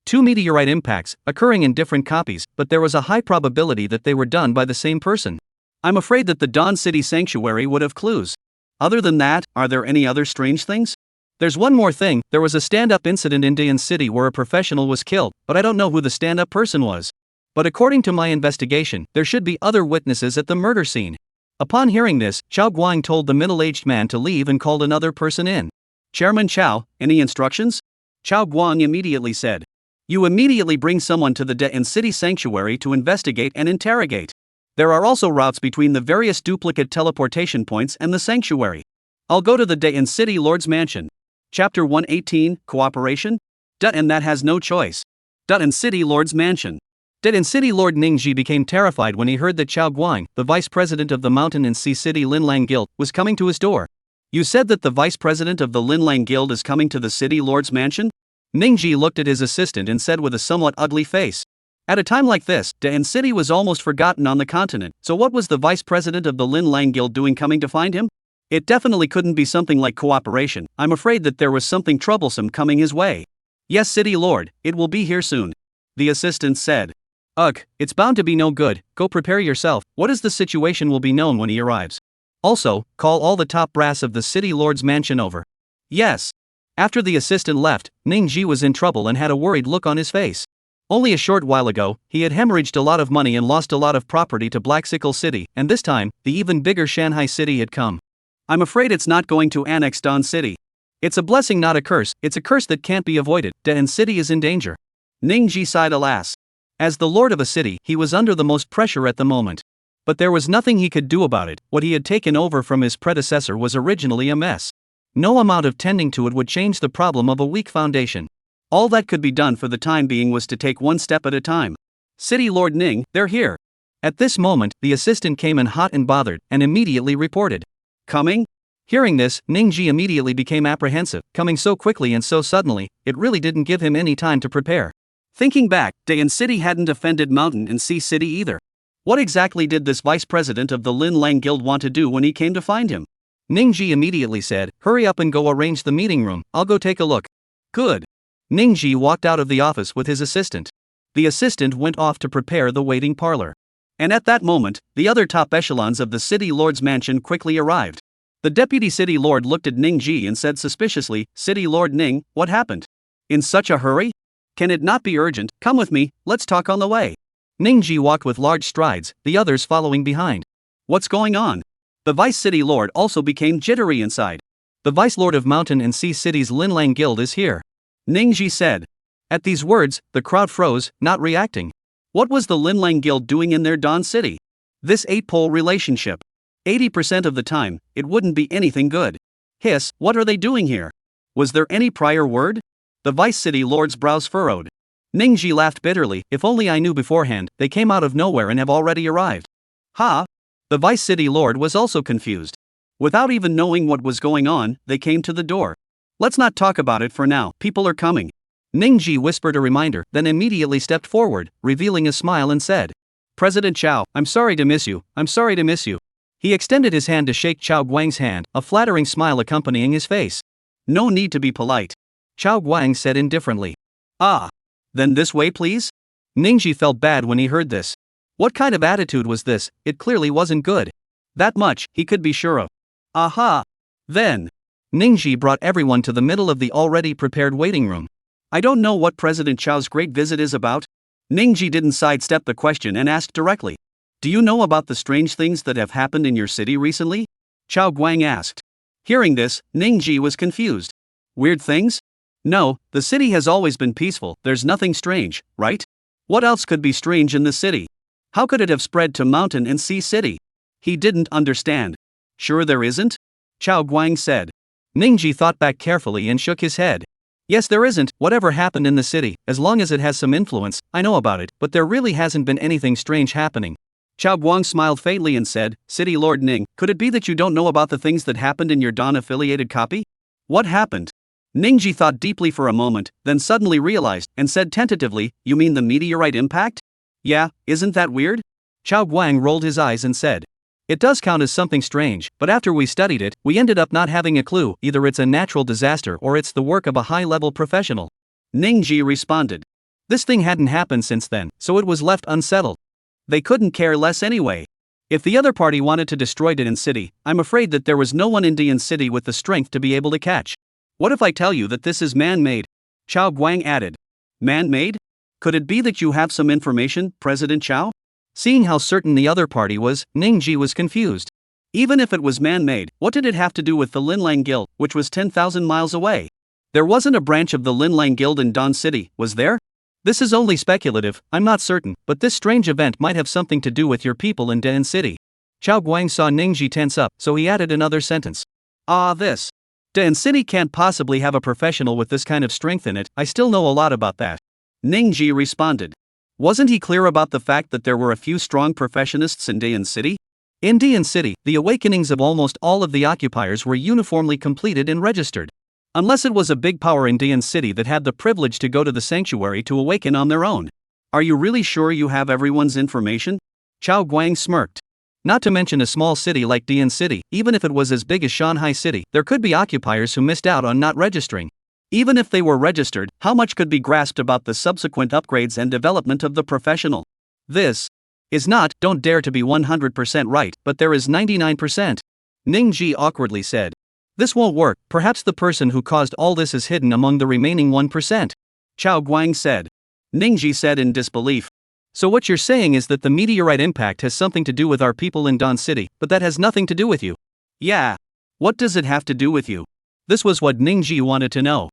2 meteorite impacts, occurring in different copies, but there was a high probability that they were done by the same person. I'm afraid that the Dawn City Sanctuary would have clues. Other than that, are there any other strange things? There's one more thing, there was a stand-up incident in Daein City where a professional was killed, but I don't know who the stand-up person was. But according to my investigation, there should be other witnesses at the murder scene. Upon hearing this, Chao Guang told the middle-aged man to leave and called another person in. Chairman Chao, any instructions? Chao Guang immediately said. You immediately bring someone to the Daen City Sanctuary to investigate and interrogate. There are also routes between the various duplicate teleportation points and the sanctuary. I'll go to the Daen City Lord's Mansion. Chapter 118, Cooperation? Daen that has no choice. Daen City Lord's Mansion. Daen City Lord Ningji became terrified when he heard that Chao Guang, the vice president of the Mountain and Sea City Linlang Guild, was coming to his door. You said that the vice president of the Linlang Guild is coming to the City Lord's Mansion? Ningji looked at his assistant and said with a somewhat ugly face. At a time like this, Daen City was almost forgotten on the continent, so what was the vice president of the Linlang Guild doing coming to find him? It definitely couldn't be something like cooperation. I'm afraid that there was something troublesome coming his way. Yes, City Lord, it will be here soon. The assistant said. Ugh, it's bound to be no good, go prepare yourself, what is the situation will be known when he arrives. Also, call all the top brass of the City Lord's Mansion over. Yes. After the assistant left, Ningji was in trouble and had a worried look on his face. Only a short while ago, he had hemorrhaged a lot of money and lost a lot of property to Black Sickle City, and this time, the even bigger Shanghai City had come. I'm afraid it's not going to annex Daen City. It's a blessing, not a curse, it's a curse that can't be avoided. Daen City is in danger. Ningji sighed alas. As the lord of a city, he was under the most pressure at the moment. But there was nothing he could do about it, what he had taken over from his predecessor was originally a mess. No amount of tending to it would change the problem of a weak foundation. All that could be done for the time being was to take one step at a time. City Lord Ning, they're here. At this moment, the assistant came in hot and bothered, and immediately reported. Coming? Hearing this, Ningji immediately became apprehensive, coming so quickly and so suddenly, it really didn't give him any time to prepare. Thinking back, Daen City hadn't offended Mountain and Sea City either. What exactly did this vice president of the Linlang Guild want to do when he came to find him? Ningji immediately said, hurry up and go arrange the meeting room, I'll go take a look. Good. Ningji walked out of the office with his assistant. The assistant went off to prepare the waiting parlor. And at that moment, the other top echelons of the City Lord's Mansion quickly arrived. The deputy City Lord looked at Ningji and said suspiciously, City Lord Ning, what happened? In such a hurry? Can it not be urgent? Come with me, let's talk on the way. Ningji walked with large strides, the others following behind. What's going on? The Vice City Lord also became jittery inside. The Vice Lord of Mountain and Sea City's Linlang Guild is here. Ningji said. At these words, the crowd froze, not reacting. What was the Linlang Guild doing in their Daen City? This 8-pole relationship. 80% of the time, it wouldn't be anything good. Hiss, what are they doing here? Was there any prior word? The Vice City Lord's brows furrowed. Ningji laughed bitterly, if only I knew beforehand, they came out of nowhere and have already arrived. Ha! The Vice City Lord was also confused. Without even knowing what was going on, they came to the door. Let's not talk about it for now, people are coming. Ningji whispered a reminder, then immediately stepped forward, revealing a smile and said, President Chao, I'm sorry to miss you, I'm sorry to miss you. He extended his hand to shake Chao Guang's hand, a flattering smile accompanying his face. No need to be polite. Chao Guang said indifferently. Ah. Then this way please? Ningji felt bad when he heard this. What kind of attitude was this? It clearly wasn't good. That much, he could be sure of. Aha. Then. Ningji brought everyone to the middle of the already prepared waiting room. I don't know what President Chao's great visit is about. Ningji didn't sidestep the question and asked directly. Do you know about the strange things that have happened in your city recently? Chao Guang asked. Hearing this, Ningji was confused. Weird things? No, the city has always been peaceful, there's nothing strange, right? What else could be strange in the city? How could it have spread to Mountain and Sea City? He didn't understand. Sure there isn't? Chao Guang said. Ningji thought back carefully and shook his head. Yes, there isn't, whatever happened in the city, as long as it has some influence, I know about it, but there really hasn't been anything strange happening. Chao Guang smiled faintly and said, City Lord Ning, could it be that you don't know about the things that happened in your Daen-affiliated copy? What happened? Ningji thought deeply for a moment, then suddenly realized, and said tentatively, you mean the meteorite impact? Yeah, isn't that weird? Chao Guang rolled his eyes and said. It does count as something strange, but after we studied it, we ended up not having a clue, either it's a natural disaster or it's the work of a high-level professional. Ningji responded. This thing hadn't happened since then, so it was left unsettled. They couldn't care less anyway. If the other party wanted to destroy Daen City, I'm afraid that there was no one in Daen City with the strength to be able to catch. What if I tell you that this is man-made? Chao Guang added. Man-made? Could it be that you have some information, President Chao? Seeing how certain the other party was, Ningji was confused. Even if it was man-made, what did it have to do with the Linlang Guild, which was 10,000 miles away? There wasn't a branch of the Linlang Guild in Dawn City, was there? This is only speculative, I'm not certain, but this strange event might have something to do with your people in Dawn City. Chao Guang saw Ningji tense up, so he added another sentence. This. Dawn City can't possibly have a professional with this kind of strength in it, I still know a lot about that. Ningji responded. Wasn't he clear about the fact that there were a few strong professionists in Dawn City? In Dawn City, the awakenings of almost all of the occupiers were uniformly completed and registered. Unless it was a big power in Dawn City that had the privilege to go to the sanctuary to awaken on their own. Are you really sure you have everyone's information? Chao Guang smirked. Not to mention a small city like Dawn City, even if it was as big as Shanghai City, there could be occupiers who missed out on not registering. Even if they were registered, how much could be grasped about the subsequent upgrades and development of the professional? This is not, don't dare to be 100% right, but there is 99%. Ningji awkwardly said. This won't work, perhaps the person who caused all this is hidden among the remaining 1%. Chao Guang said. Ningji said in disbelief. So what you're saying is that the meteorite impact has something to do with our people in Dawn City, but that has nothing to do with you. Yeah. What does it have to do with you? This was what Ningji wanted to know.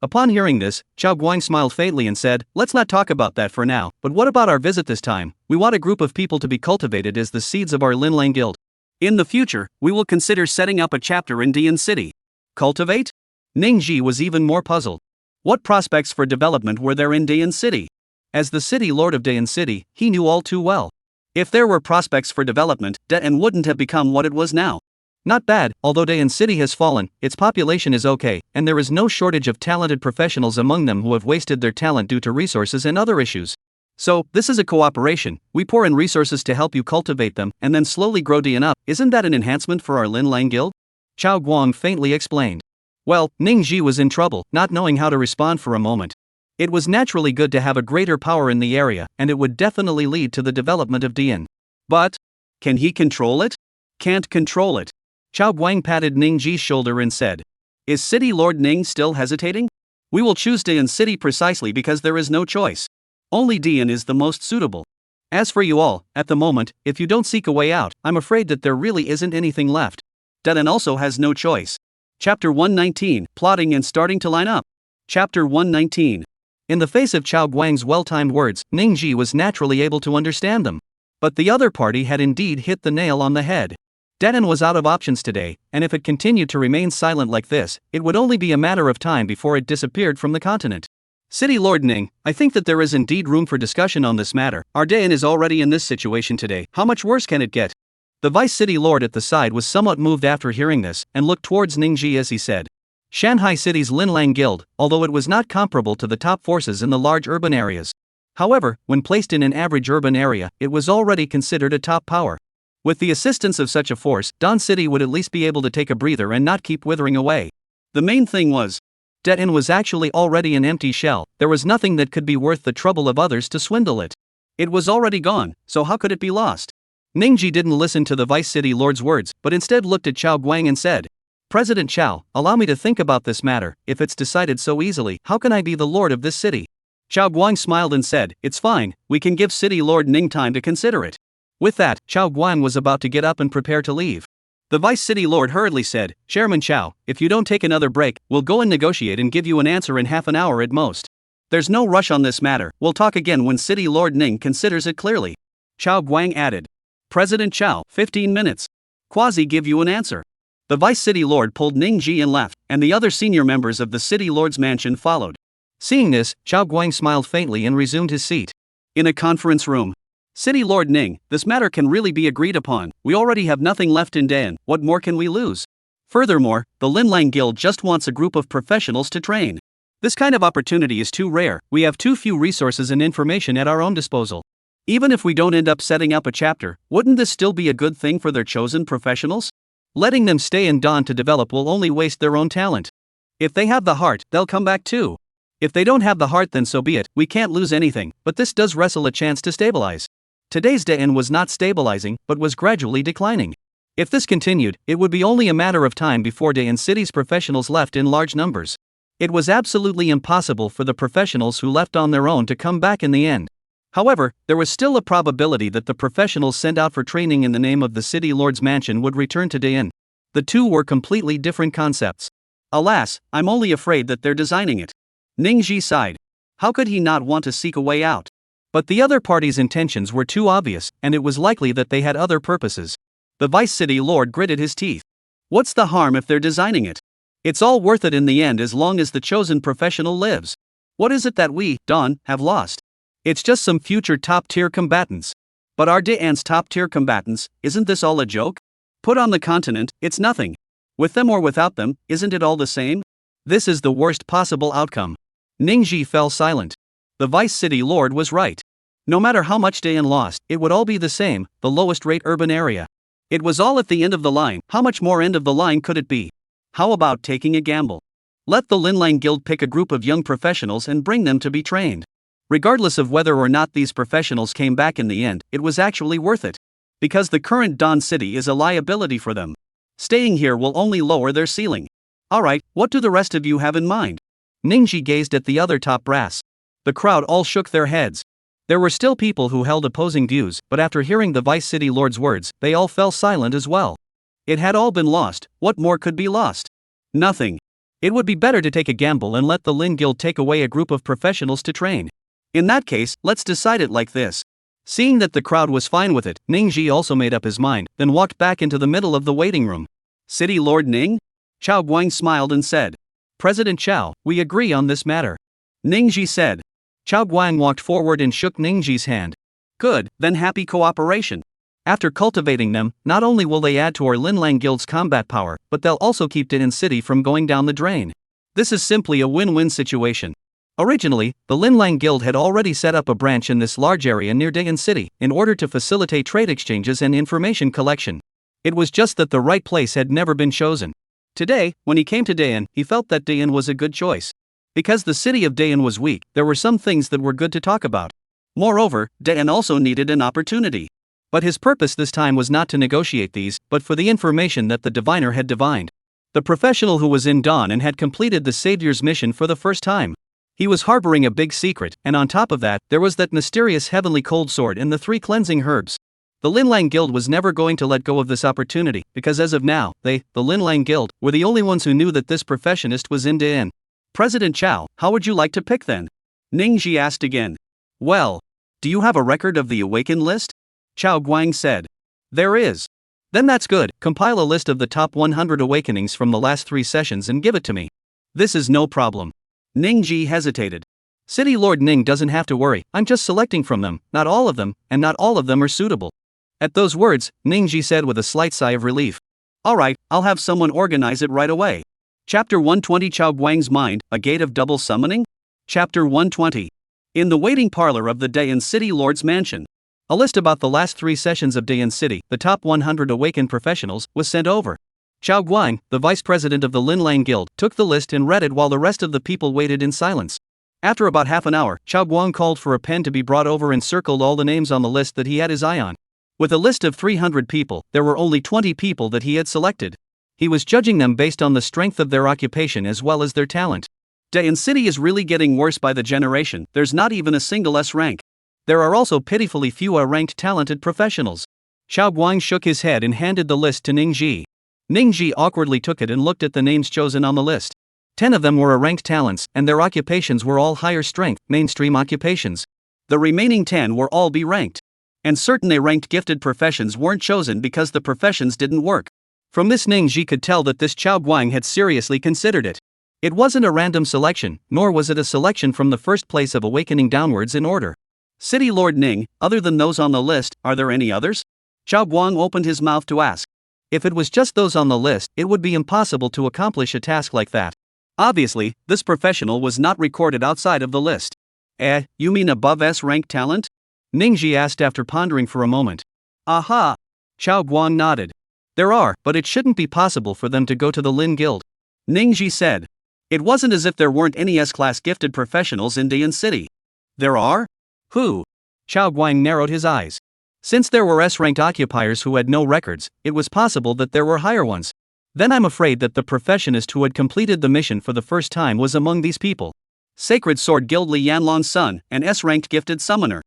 Upon hearing this, Chao Guang smiled faintly and said, let's not talk about that for now, but what about our visit this time? We want a group of people to be cultivated as the seeds of our Linlang Guild. In the future, we will consider setting up a chapter in Dawn City. Cultivate? Ningji was even more puzzled. What prospects for development were there in Dawn City? As the city lord of Dawn City, he knew all too well. If there were prospects for development, Dawn wouldn't have become what it was now. Not bad, although Dawn City has fallen, its population is okay, and there is no shortage of talented professionals among them who have wasted their talent due to resources and other issues. So, this is a cooperation, we pour in resources to help you cultivate them, and then slowly grow Dawn up. Isn't that an enhancement for our Linlang Guild? Chao Guang faintly explained. Well, Ningji was in trouble, not knowing how to respond for a moment. It was naturally good to have a greater power in the area, and it would definitely lead to the development of Dawn. But, can he control it? Can't control it. Chao Guang patted Ningji's shoulder and said. Is City Lord Ning still hesitating? We will choose Dawn City precisely because there is no choice. Only Dawn is the most suitable. As for you all, at the moment, if you don't seek a way out, I'm afraid that there really isn't anything left. Dawn also has no choice. Chapter 119, Plotting and Starting to Line Up. Chapter 119. In the face of Chao Guang's well-timed words, Ningji was naturally able to understand them. But the other party had indeed hit the nail on the head. Dawn was out of options today, and if it continued to remain silent like this, it would only be a matter of time before it disappeared from the continent. City Lord Ning, I think that there is indeed room for discussion on this matter. Our Dawn is already in this situation today, how much worse can it get? The Vice City Lord at the side was somewhat moved after hearing this, and looked towards Ningji as he said. Shanghai City's Linlang Guild, although it was not comparable to the top forces in the large urban areas. However, when placed in an average urban area, it was already considered a top power. With the assistance of such a force, Dawn City would at least be able to take a breather and not keep withering away. The main thing was, Dawn was actually already an empty shell, there was nothing that could be worth the trouble of others to swindle it. It was already gone, so how could it be lost? Ningji didn't listen to the Vice City Lord's words, but instead looked at Chao Guang and said, President Chao, allow me to think about this matter. If it's decided so easily, how can I be the lord of this city? Chao Guang smiled and said, it's fine, we can give City Lord Ning time to consider it. With that, Chao Guang was about to get up and prepare to leave. The Vice City Lord hurriedly said, Chairman Chao, if you don't take another break, we'll go and negotiate and give you an answer in half an hour at most. There's no rush on this matter, we'll talk again when City Lord Ning considers it clearly. Chao Guang added. President Chao, 15 minutes. Quasi give you an answer. The Vice City Lord pulled Ningji and left, and the other senior members of the City Lord's mansion followed. Seeing this, Chao Guang smiled faintly and resumed his seat. In a conference room. City Lord Ning, this matter can really be agreed upon. We already have nothing left in Dawn, what more can we lose? Furthermore, the Linlang Guild just wants a group of professionals to train. This kind of opportunity is too rare, we have too few resources and information at our own disposal. Even if we don't end up setting up a chapter, wouldn't this still be a good thing for their chosen professionals? Letting them stay in Dawn to develop will only waste their own talent. If they have the heart, they'll come back too. If they don't have the heart, then so be it, we can't lose anything, but this does wrestle a chance to stabilize. Today's Dawn was not stabilizing, but was gradually declining. If this continued, it would be only a matter of time before Dawn City's professionals left in large numbers. It was absolutely impossible for the professionals who left on their own to come back in the end. However, there was still a probability that the professionals sent out for training in the name of the city lord's mansion would return to Daein. The two were completely different concepts. Alas, I'm only afraid that they're designing it. Ningji sighed. How could he not want to seek a way out? But the other party's intentions were too obvious, and it was likely that they had other purposes. The vice city lord gritted his teeth. What's the harm if they're designing it? It's all worth it in the end as long as the chosen professional lives. What is it that we, Dawn, have lost? It's just some future top-tier combatants. But are Daein's top-tier combatants? Isn't this all a joke? Put on the continent, it's nothing. With them or without them, isn't it all the same? This is the worst possible outcome. Ningji fell silent. The vice city lord was right. No matter how much Daein lost, it would all be the same, the lowest rate urban area. It was all at the end of the line. How much more end of the line could it be? How about taking a gamble? Let the Linlang Guild pick a group of young professionals and bring them to be trained. Regardless of whether or not these professionals came back in the end, it was actually worth it. Because the current Dawn City is a liability for them. Staying here will only lower their ceiling. Alright, what do the rest of you have in mind? Ningji gazed at the other top brass. The crowd all shook their heads. There were still people who held opposing views, but after hearing the vice city lord's words, they all fell silent as well. It had all been lost. What more could be lost? Nothing. It would be better to take a gamble and let the Lin Guild take away a group of professionals to train. In that case, let's decide it like this. Seeing that the crowd was fine with it, Ningji also made up his mind, then walked back into the middle of the waiting room. City Lord Ning? Chao Guang smiled and said. President Chao, we agree on this matter. Ningji said. Chao Guang walked forward and shook Ningji's hand. Good, then happy cooperation. After cultivating them, not only will they add to our Linlang Guild's combat power, but they'll also keep Daein City from going down the drain. This is simply a win-win situation. Originally, the Linlang Guild had already set up a branch in this large area near Daein City, in order to facilitate trade exchanges and information collection. It was just that the right place had never been chosen. Today, when he came to Daein, he felt that Daein was a good choice. Because the city of Daein was weak, there were some things that were good to talk about. Moreover, Daein also needed an opportunity. But his purpose this time was not to negotiate these, but for the information that the diviner had divined. The professional who was in Dawn and had completed the Savior's mission for the first time. He was harboring a big secret, and on top of that, there was that mysterious heavenly cold sword and the 3 cleansing herbs. The Linlang Guild was never going to let go of this opportunity, because as of now, they, the Linlang Guild, were the only ones who knew that this professionist was in Daein. President Chao, how would you like to pick then? Ningji asked again. Well, do you have a record of the awakened list? Chao Guang said. There is. Then that's good, compile a list of the top 100 awakenings from the last 3 sessions and give it to me. This is no problem. Ningji hesitated. City Lord Ning doesn't have to worry, I'm just selecting from them, not all of them, and not all of them are suitable. At those words, Ningji said with a slight sigh of relief. Alright, I'll have someone organize it right away. Chapter 120 Chao Guang's Mind, A Gate of Double Summoning? Chapter 120. In the waiting parlor of the Daein City Lord's Mansion. A list about the last 3 sessions of Daein City, the top 100 awakened professionals, was sent over. Chao Guang, the vice president of the Linlang Guild, took the list and read it while the rest of the people waited in silence. After about half an hour, Chao Guang called for a pen to be brought over and circled all the names on the list that he had his eye on. With a list of 300 people, there were only 20 people that he had selected. He was judging them based on the strength of their occupation as well as their talent. Daein City is really getting worse by the generation, there's not even a single S rank. There are also pitifully few A-ranked talented professionals. Chao Guang shook his head and handed the list to Ningji. Ningji awkwardly took it and looked at the names chosen on the list. 10 of them were A-ranked talents, and their occupations were all higher strength, mainstream occupations. The remaining 10 were all B-ranked. And certain A-ranked gifted professions weren't chosen because the professions didn't work. From this Ningji could tell that this Chao Guang had seriously considered it. It wasn't a random selection, nor was it a selection from the first place of awakening downwards in order. City Lord Ning, other than those on the list, are there any others? Chao Guang opened his mouth to ask. If it was just those on the list, it would be impossible to accomplish a task like that. Obviously, this professional was not recorded outside of the list. You mean above S-rank talent? Ningji asked after pondering for a moment. Aha! Chao Guang nodded. There are, but it shouldn't be possible for them to go to the Lin Guild. Ningji said. It wasn't as if there weren't any S-class gifted professionals in Daein City. There are? Who? Chao Guang narrowed his eyes. Since there were S-ranked occupiers who had no records, it was possible that there were higher ones. Then I'm afraid that the professionist who had completed the mission for the first time was among these people. Sacred Sword Guild Li Yanlong's son, an S-ranked gifted summoner.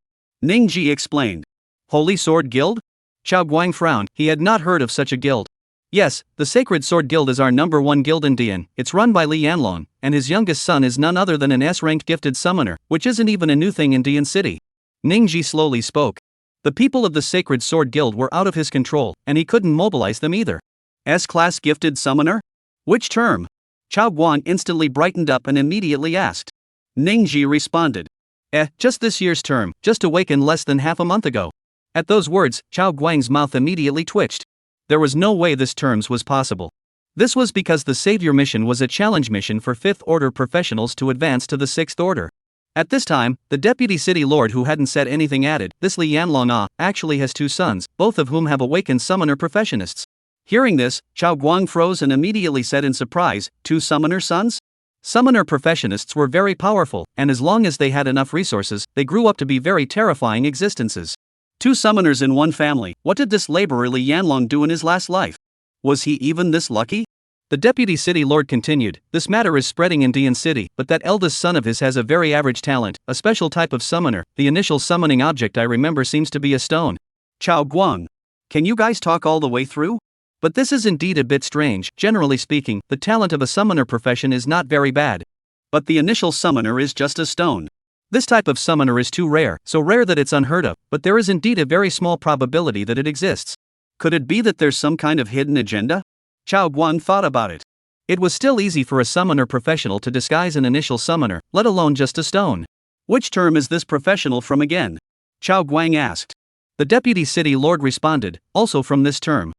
Ningji explained. Holy Sword Guild? Chao Guang frowned, he had not heard of such a guild. Yes, the Sacred Sword Guild is our #1 guild in Dian. It's run by Li Yanlong, and his youngest son is none other than an S-ranked gifted summoner, which isn't even a new thing in Dian City. Ningji slowly spoke. The people of the Sacred Sword Guild were out of his control, and he couldn't mobilize them either. S-class gifted summoner? Which term? Chao Guang instantly brightened up and immediately asked. Ningji responded. Just this year's term, just awakened less than half a month ago. At those words, Chao Guang's mouth immediately twitched. There was no way this terms was possible. This was because the Savior mission was a challenge mission for 5th Order professionals to advance to the 6th Order. At this time, the Deputy City Lord who hadn't said anything added, this Li Yanlong actually has 2 sons, both of whom have awakened summoner professionists. Hearing this, Chao Guang froze and immediately said in surprise, 2 summoner sons? Summoner professionists were very powerful, and as long as they had enough resources, they grew up to be very terrifying existences. 2 summoners in one family, what did this laborer Li Yanlong do in his last life? Was he even this lucky? The Deputy City Lord continued, this matter is spreading in Dian City, but that eldest son of his has a very average talent, a special type of summoner. The initial summoning object I remember seems to be a stone. Chao Guang. Can you guys talk all the way through? But this is indeed a bit strange. Generally speaking, the talent of a summoner profession is not very bad. But the initial summoner is just a stone. This type of summoner is too rare, so rare that it's unheard of, but there is indeed a very small probability that it exists. Could it be that there's some kind of hidden agenda? Chao Guang thought about it. It was still easy for a summoner professional to disguise an initial summoner, let alone just a stone. Which term is this professional from again? Chao Guang asked. The Deputy City Lord responded, also from this term.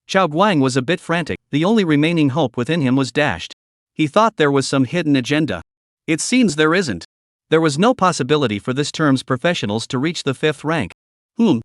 Chao Guang was a bit frantic, the only remaining hope within him was dashed. He thought there was some hidden agenda. It seems there isn't. There was no possibility for this term's professionals to reach the 5th rank.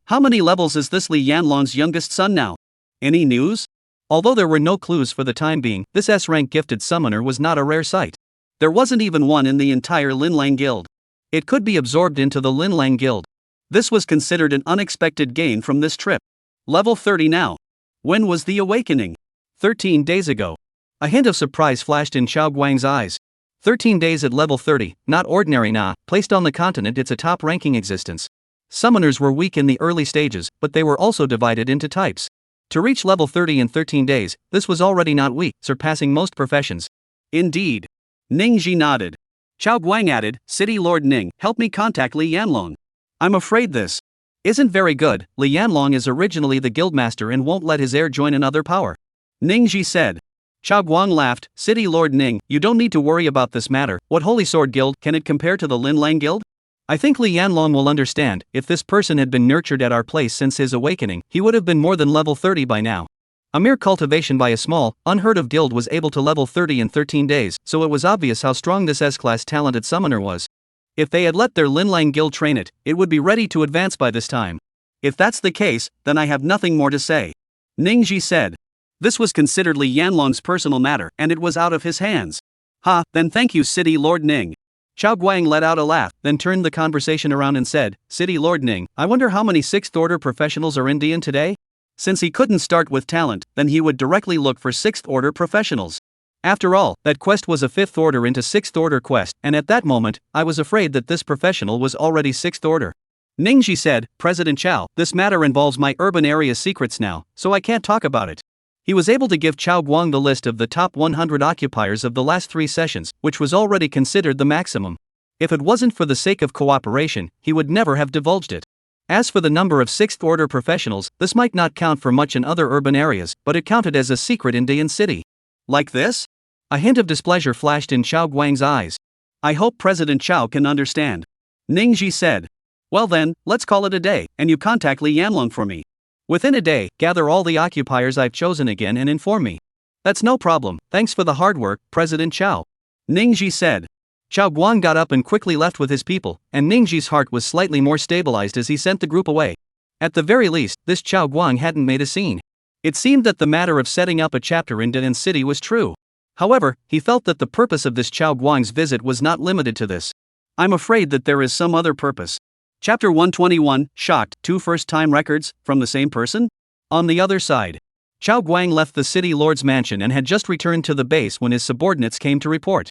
How many levels is this Li Yanlong's youngest son now? Any news? Although there were no clues for the time being, this S-rank gifted summoner was not a rare sight. There wasn't even one in the entire Linlang Guild. It could be absorbed into the Linlang Guild. This was considered an unexpected gain from this trip. Level 30 now. When was the awakening? 13 days ago. A hint of surprise flashed in Chao Guang's eyes. 13 days at level 30, not ordinary placed on the continent it's a top-ranking existence. Summoners were weak in the early stages, but they were also divided into types. To reach level 30 in 13 days, this was already not weak, surpassing most professions. Indeed. Ningji nodded. Chao Guang added, City Lord Ning, help me contact Li Yanlong. I'm afraid this isn't very good. Li Yanlong is originally the guildmaster and won't let his heir join another power. Ningji said. Chao Guang laughed, City Lord Ning, you don't need to worry about this matter. What Holy Sword Guild, can it compare to the Linlang Guild? I think Li Yanlong will understand. If this person had been nurtured at our place since his awakening, he would have been more than level 30 by now. A mere cultivation by a small, unheard of guild was able to level 30 in 13 days, so it was obvious how strong this S-class talented summoner was. If they had let their Linlang Guild train it, it would be ready to advance by this time. If that's the case, then I have nothing more to say. Ningji said. This was considered Li Yanlong's personal matter, and it was out of his hands. Then thank you City Lord Ning. Chao Guang let out a laugh, then turned the conversation around and said, City Lord Ning, I wonder how many 6th Order professionals are in Dian today? Since he couldn't start with talent, then he would directly look for 6th Order professionals. After all, that quest was a 5th Order into 6th Order quest, and at that moment, I was afraid that this professional was already 6th Order. Ningji said, President Chao, this matter involves my urban area secrets now, so I can't talk about it. He was able to give Chao Guang the list of the top 100 occupiers of the last 3 sessions, which was already considered the maximum. If it wasn't for the sake of cooperation, he would never have divulged it. As for the number of 6th Order professionals, this might not count for much in other urban areas, but it counted as a secret in Dian City. Like this? A hint of displeasure flashed in Chao Guang's eyes. I hope President Chao can understand. Ningji said. Well then, let's call it a day, and you contact Li Yanlong for me. Within a day, gather all the occupiers I've chosen again and inform me. That's no problem, thanks for the hard work, President Chao. Ningji said. Chao Guang got up and quickly left with his people, and Ningji's heart was slightly more stabilized as he sent the group away. At the very least, this Chao Guang hadn't made a scene. It seemed that the matter of setting up a chapter in Dian City was true. However, he felt that the purpose of this Chao Guang's visit was not limited to this. I'm afraid that there is some other purpose. Chapter 121, Shocked, 2 first-time records, from the same person? On the other side. Chao Guang left the city lord's mansion and had just returned to the base when his subordinates came to report.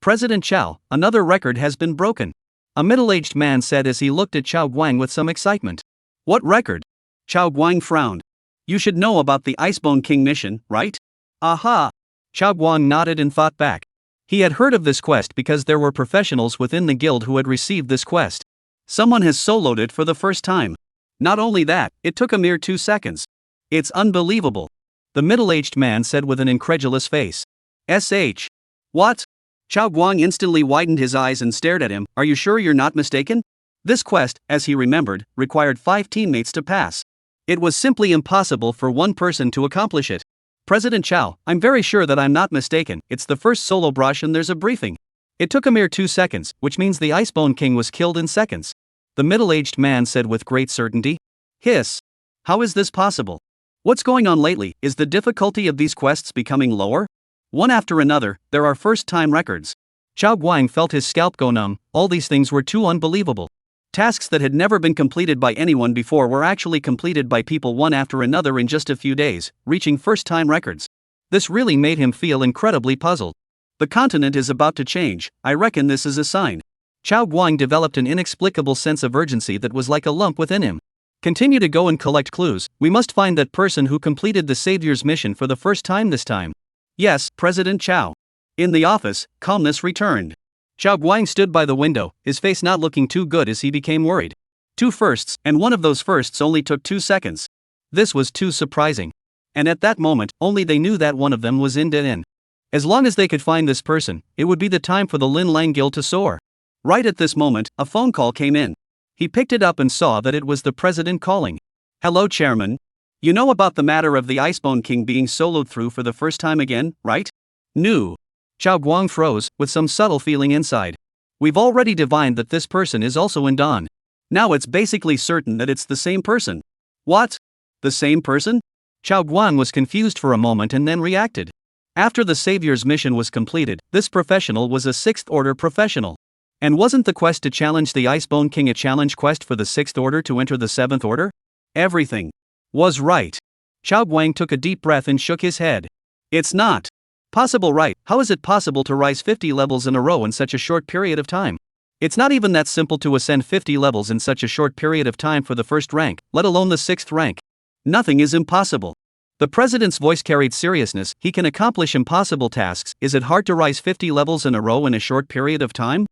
President Chao, another record has been broken. a middle-aged man said as he looked at Chao Guang with some excitement. What record? Chao Guang frowned. You should know about the Icebone King mission, right? Aha! Chao Guang nodded and thought back. He had heard of this quest because there were professionals within the guild who had received this quest. Someone has soloed it for the first time. Not only that, it took a mere 2 seconds. It's unbelievable. The middle-aged man said with an incredulous face. SH. What? Chao Guang instantly widened his eyes and stared at him. Are you sure you're not mistaken? This quest, as he remembered, required 5 teammates to pass. It was simply impossible for one person to accomplish it. President Chao, I'm very sure that I'm not mistaken. It's the first solo brush and there's a briefing. It took a mere 2 seconds, which means the Icebone King was killed in seconds. The middle-aged man said with great certainty. Hiss. How is this possible? What's going on lately? Is the difficulty of these quests becoming lower? One after another, there are first-time records. Chao Guang felt his scalp go numb. All these things were too unbelievable. Tasks that had never been completed by anyone before were actually completed by people one after another in just a few days, reaching first-time records. This really made him feel incredibly puzzled. The continent is about to change. I reckon this is a sign. Chao Guang developed an inexplicable sense of urgency that was like a lump within him. Continue to go and collect clues. We must find that person who completed the Savior's mission for the first time this time. Yes, President Chao. In the office, calmness returned. Chao Guang stood by the window, his face not looking too good as he became worried. 2 firsts, and one of those firsts only took 2 seconds. This was too surprising. And at that moment, only they knew that one of them was in. As long as they could find this person, it would be the time for the Lin Lang Guild to soar. Right at this moment, a phone call came in. He picked it up and saw that it was the president calling. Hello, Chairman. You know about the matter of the Icebone King being soloed through for the first time again, right? No. Chao Guang froze, with some subtle feeling inside. We've already divined that this person is also in Dawn. Now it's basically certain that it's the same person. What? The same person? Chao Guang was confused for a moment and then reacted. After the Savior's mission was completed, this professional was a 6th Order professional. And wasn't the quest to challenge the Icebone King a challenge quest for the 6th Order to enter the 7th Order? Everything was right. Chao Guang took a deep breath and shook his head. It's not possible, right? How is it possible to rise 50 levels in a row in such a short period of time? It's not even that simple to ascend 50 levels in such a short period of time for the first rank, let alone the 6th rank. Nothing is impossible. The president's voice carried seriousness. He can accomplish impossible tasks. Is it hard to rise 50 levels in a row in a short period of time?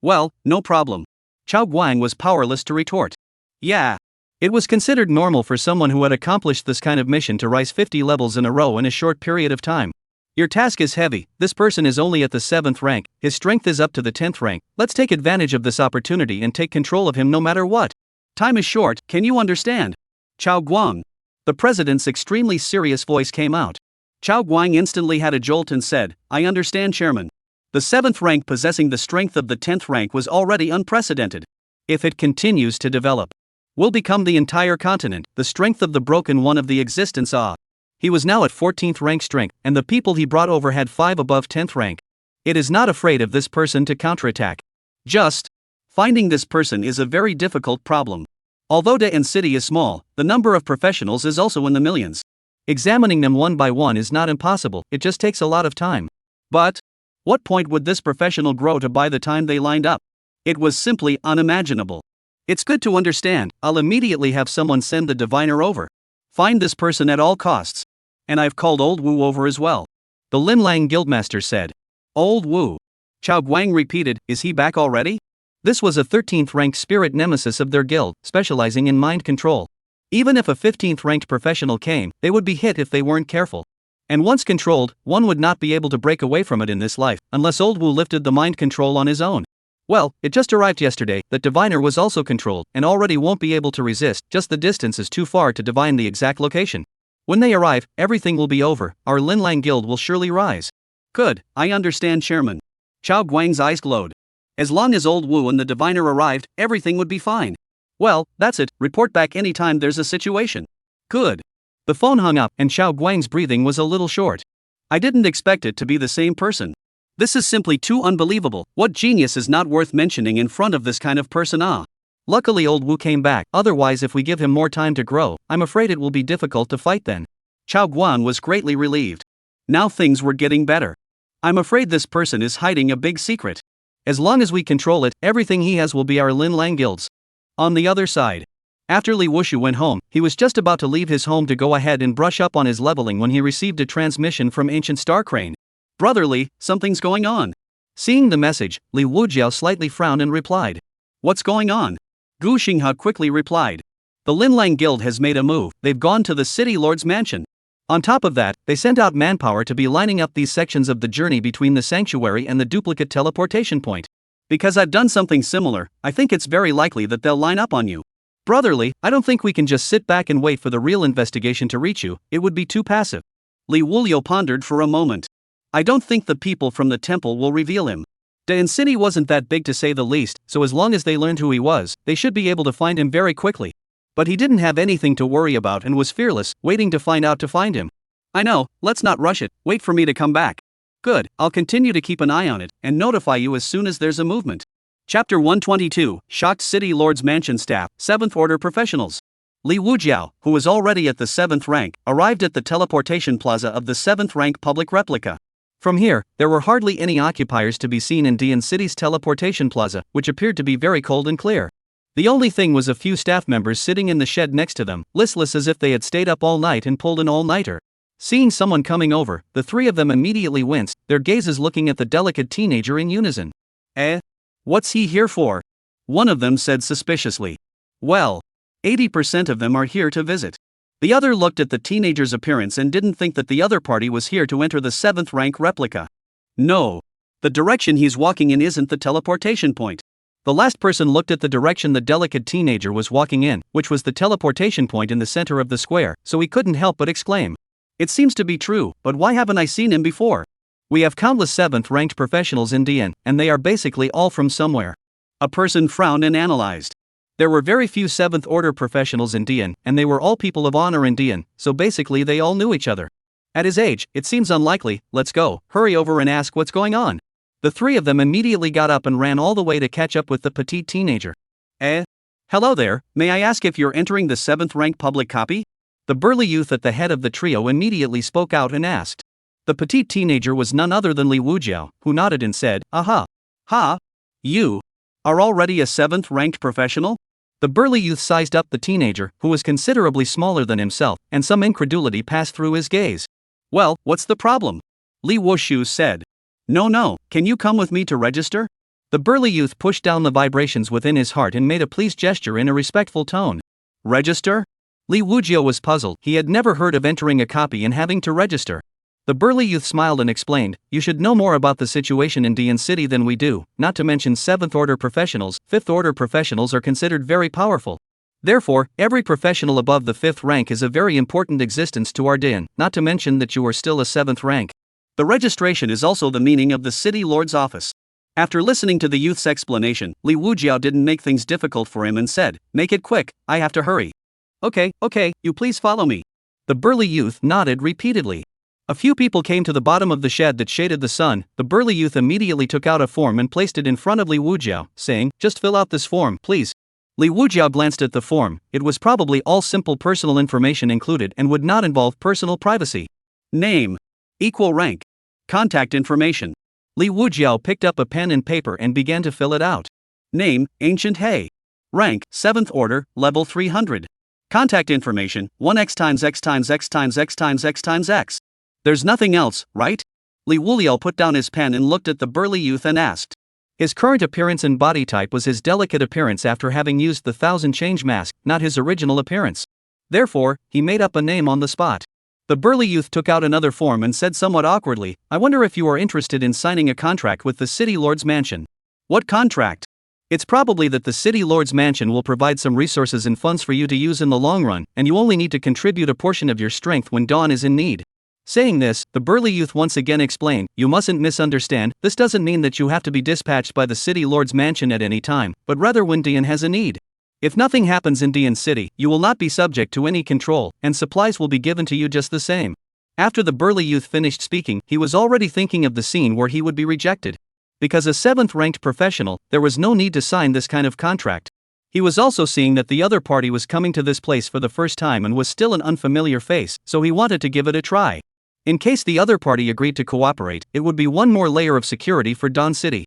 Well, no problem. Chao Guang was powerless to retort. Yeah. It was considered normal for someone who had accomplished this kind of mission to rise 50 levels in a row in a short period of time. Your task is heavy. This person is only at the 7th rank, his strength is up to the 10th rank. Let's take advantage of this opportunity and take control of him no matter what. Time is short, can you understand? Chao Guang. The president's extremely serious voice came out. Chao Guang instantly had a jolt and said, I understand, Chairman. The 7th rank possessing the strength of the 10th rank was already unprecedented. If it continues to develop, will become the entire continent, the strength of the broken one of the existence awe. He was now at 14th rank strength, and the people he brought over had 5 above 10th rank. It is not afraid of this person to counterattack. Just finding this person is a very difficult problem. Although Daean City is small, the number of professionals is also in the millions. Examining them one by one is not impossible, it just takes a lot of time. But what point would this professional grow to by the time they lined up? It was simply unimaginable. It's good to understand. I'll immediately have someone send the diviner over. Find this person at all costs. And I've called Old Wu over as well. The Lin Lang Guildmaster said. Old Wu. Chao Guang repeated, is he back already? This was a 13th ranked spirit nemesis of their guild, specializing in mind control. Even if a 15th ranked professional came, they would be hit if they weren't careful. And once controlled, one would not be able to break away from it in this life, unless Old Wu lifted the mind control on his own. Well, it just arrived yesterday. That diviner was also controlled, and already won't be able to resist, just the distance is too far to divine the exact location. When they arrive, everything will be over, our Lin Lang Guild will surely rise. Good, I understand, Chairman. Chao Guang's eyes glowed. As long as Old Wu and the diviner arrived, everything would be fine. Well, that's it, report back anytime there's a situation. Good. The phone hung up, and Chao Guang's breathing was a little short. I didn't expect it to be the same person. This is simply too unbelievable. What genius is not worth mentioning in front of this kind of person? Luckily Old Wu came back, otherwise if we give him more time to grow, I'm afraid it will be difficult to fight then. Chao Guang was greatly relieved. Now things were getting better. I'm afraid this person is hiding a big secret. As long as we control it, everything he has will be our Lin Lang guilds. On the other side, after Li Wushu went home, he was just about to leave his home to go ahead and brush up on his leveling when he received a transmission from Ancient Star Crane. Brotherly, something's going on. Seeing the message, Li Wujiao slightly frowned and replied. What's going on? Gu Xinghe quickly replied. The Lin Lang Guild has made a move, they've gone to the City Lord's mansion. On top of that, they sent out manpower to be lining up these sections of the journey between the sanctuary and the duplicate teleportation point. Because I've done something similar, I think it's very likely that they'll line up on you. Brotherly, I don't think we can just sit back and wait for the real investigation to reach you, it would be too passive. Li Wuliu pondered for a moment. I don't think the people from the temple will reveal him. Dan City wasn't that big to say the least, so as long as they learned who he was, they should be able to find him very quickly. But he didn't have anything to worry about and was fearless, waiting to find him. I know, let's not rush it, wait for me to come back. Good, I'll continue to keep an eye on it, and notify you as soon as there's a movement. Chapter 122, Shocked City Lord's Mansion Staff, 7th Order Professionals. Li Wujiao, who was already at the 7th rank, arrived at the teleportation plaza of the 7th rank public replica. From here, there were hardly any occupiers to be seen in Dian City's teleportation plaza, which appeared to be very cold and clear. The only thing was a few staff members sitting in the shed next to them, listless as if they had stayed up all night and pulled an all-nighter. Seeing someone coming over, the three of them immediately winced, their gazes looking at the delicate teenager in unison. What's he here for? One of them said suspiciously. Well, 80% of them are here to visit. The other looked at the teenager's appearance and didn't think that the other party was here to enter the 7th rank replica. No. The direction he's walking in isn't the teleportation point. The last person looked at the direction the delicate teenager was walking in, which was the teleportation point in the center of the square, so he couldn't help but exclaim. It seems to be true, but why haven't I seen him before? We have countless 7th ranked professionals in Dian, and they are basically all from somewhere. A person frowned and analyzed. There were very few 7th order professionals in Dian, and they were all people of honor in Dian, so basically they all knew each other. At his age, it seems unlikely. Let's go, hurry over and ask what's going on. The three of them immediately got up and ran all the way to catch up with the petite teenager. Hello there, may I ask if you're entering the 7th rank public copy? The burly youth at the head of the trio immediately spoke out and asked. The petite teenager was none other than Li Wujiao, who nodded and said, Aha. Ha? You are already a 7th ranked professional? The burly youth sized up the teenager, who was considerably smaller than himself, and some incredulity passed through his gaze. Well, what's the problem? Li Wushu said. No, can you come with me to register? The burly youth pushed down the vibrations within his heart and made a pleased gesture in a respectful tone. Register? Li Wujiao was puzzled, he had never heard of entering a copy and having to register. The burly youth smiled and explained, you should know more about the situation in Dian City than we do, not to mention 7th order professionals. 5th order professionals are considered very powerful. Therefore, every professional above the 5th rank is a very important existence to our Dian, not to mention that you are still a 7th rank. The registration is also the meaning of the City Lord's office. After listening to the youth's explanation, Li Wujiao didn't make things difficult for him and said, make it quick, I have to hurry. Okay, you please follow me. The burly youth nodded repeatedly. A few people came to the bottom of the shed that shaded the sun. The burly youth immediately took out a form and placed it in front of Li Wujiao, saying, just fill out this form, please. Li Wujiao glanced at the form. It was probably all simple personal information included and would not involve personal privacy. Name. Equal rank. Contact information. Li Wujiao picked up a pen and paper and began to fill it out. Name, Ancient He. Rank, 7th order, level 300. Contact information, 1x times x times x times x times x times x. There's nothing else, right? Li Wuliao put down his pen and looked at the burly youth and asked. His current appearance and body type was his delicate appearance after having used the 1000 change mask, not his original appearance. Therefore, he made up a name on the spot. The burly youth took out another form and said somewhat awkwardly, I wonder if you are interested in signing a contract with the City Lord's mansion. What contract? It's probably that the City Lord's mansion will provide some resources and funds for you to use in the long run, and you only need to contribute a portion of your strength when Dawn is in need. Saying this, the burly youth once again explained, you mustn't misunderstand, this doesn't mean that you have to be dispatched by the City Lord's mansion at any time, but rather when Dian has a need. If nothing happens in Dian City, you will not be subject to any control, and supplies will be given to you just the same. After the burly youth finished speaking, he was already thinking of the scene where he would be rejected. Because a 7th ranked professional, there was no need to sign this kind of contract. He was also seeing that the other party was coming to this place for the first time and was still an unfamiliar face, so he wanted to give it a try. In case the other party agreed to cooperate, it would be one more layer of security for Dawn City.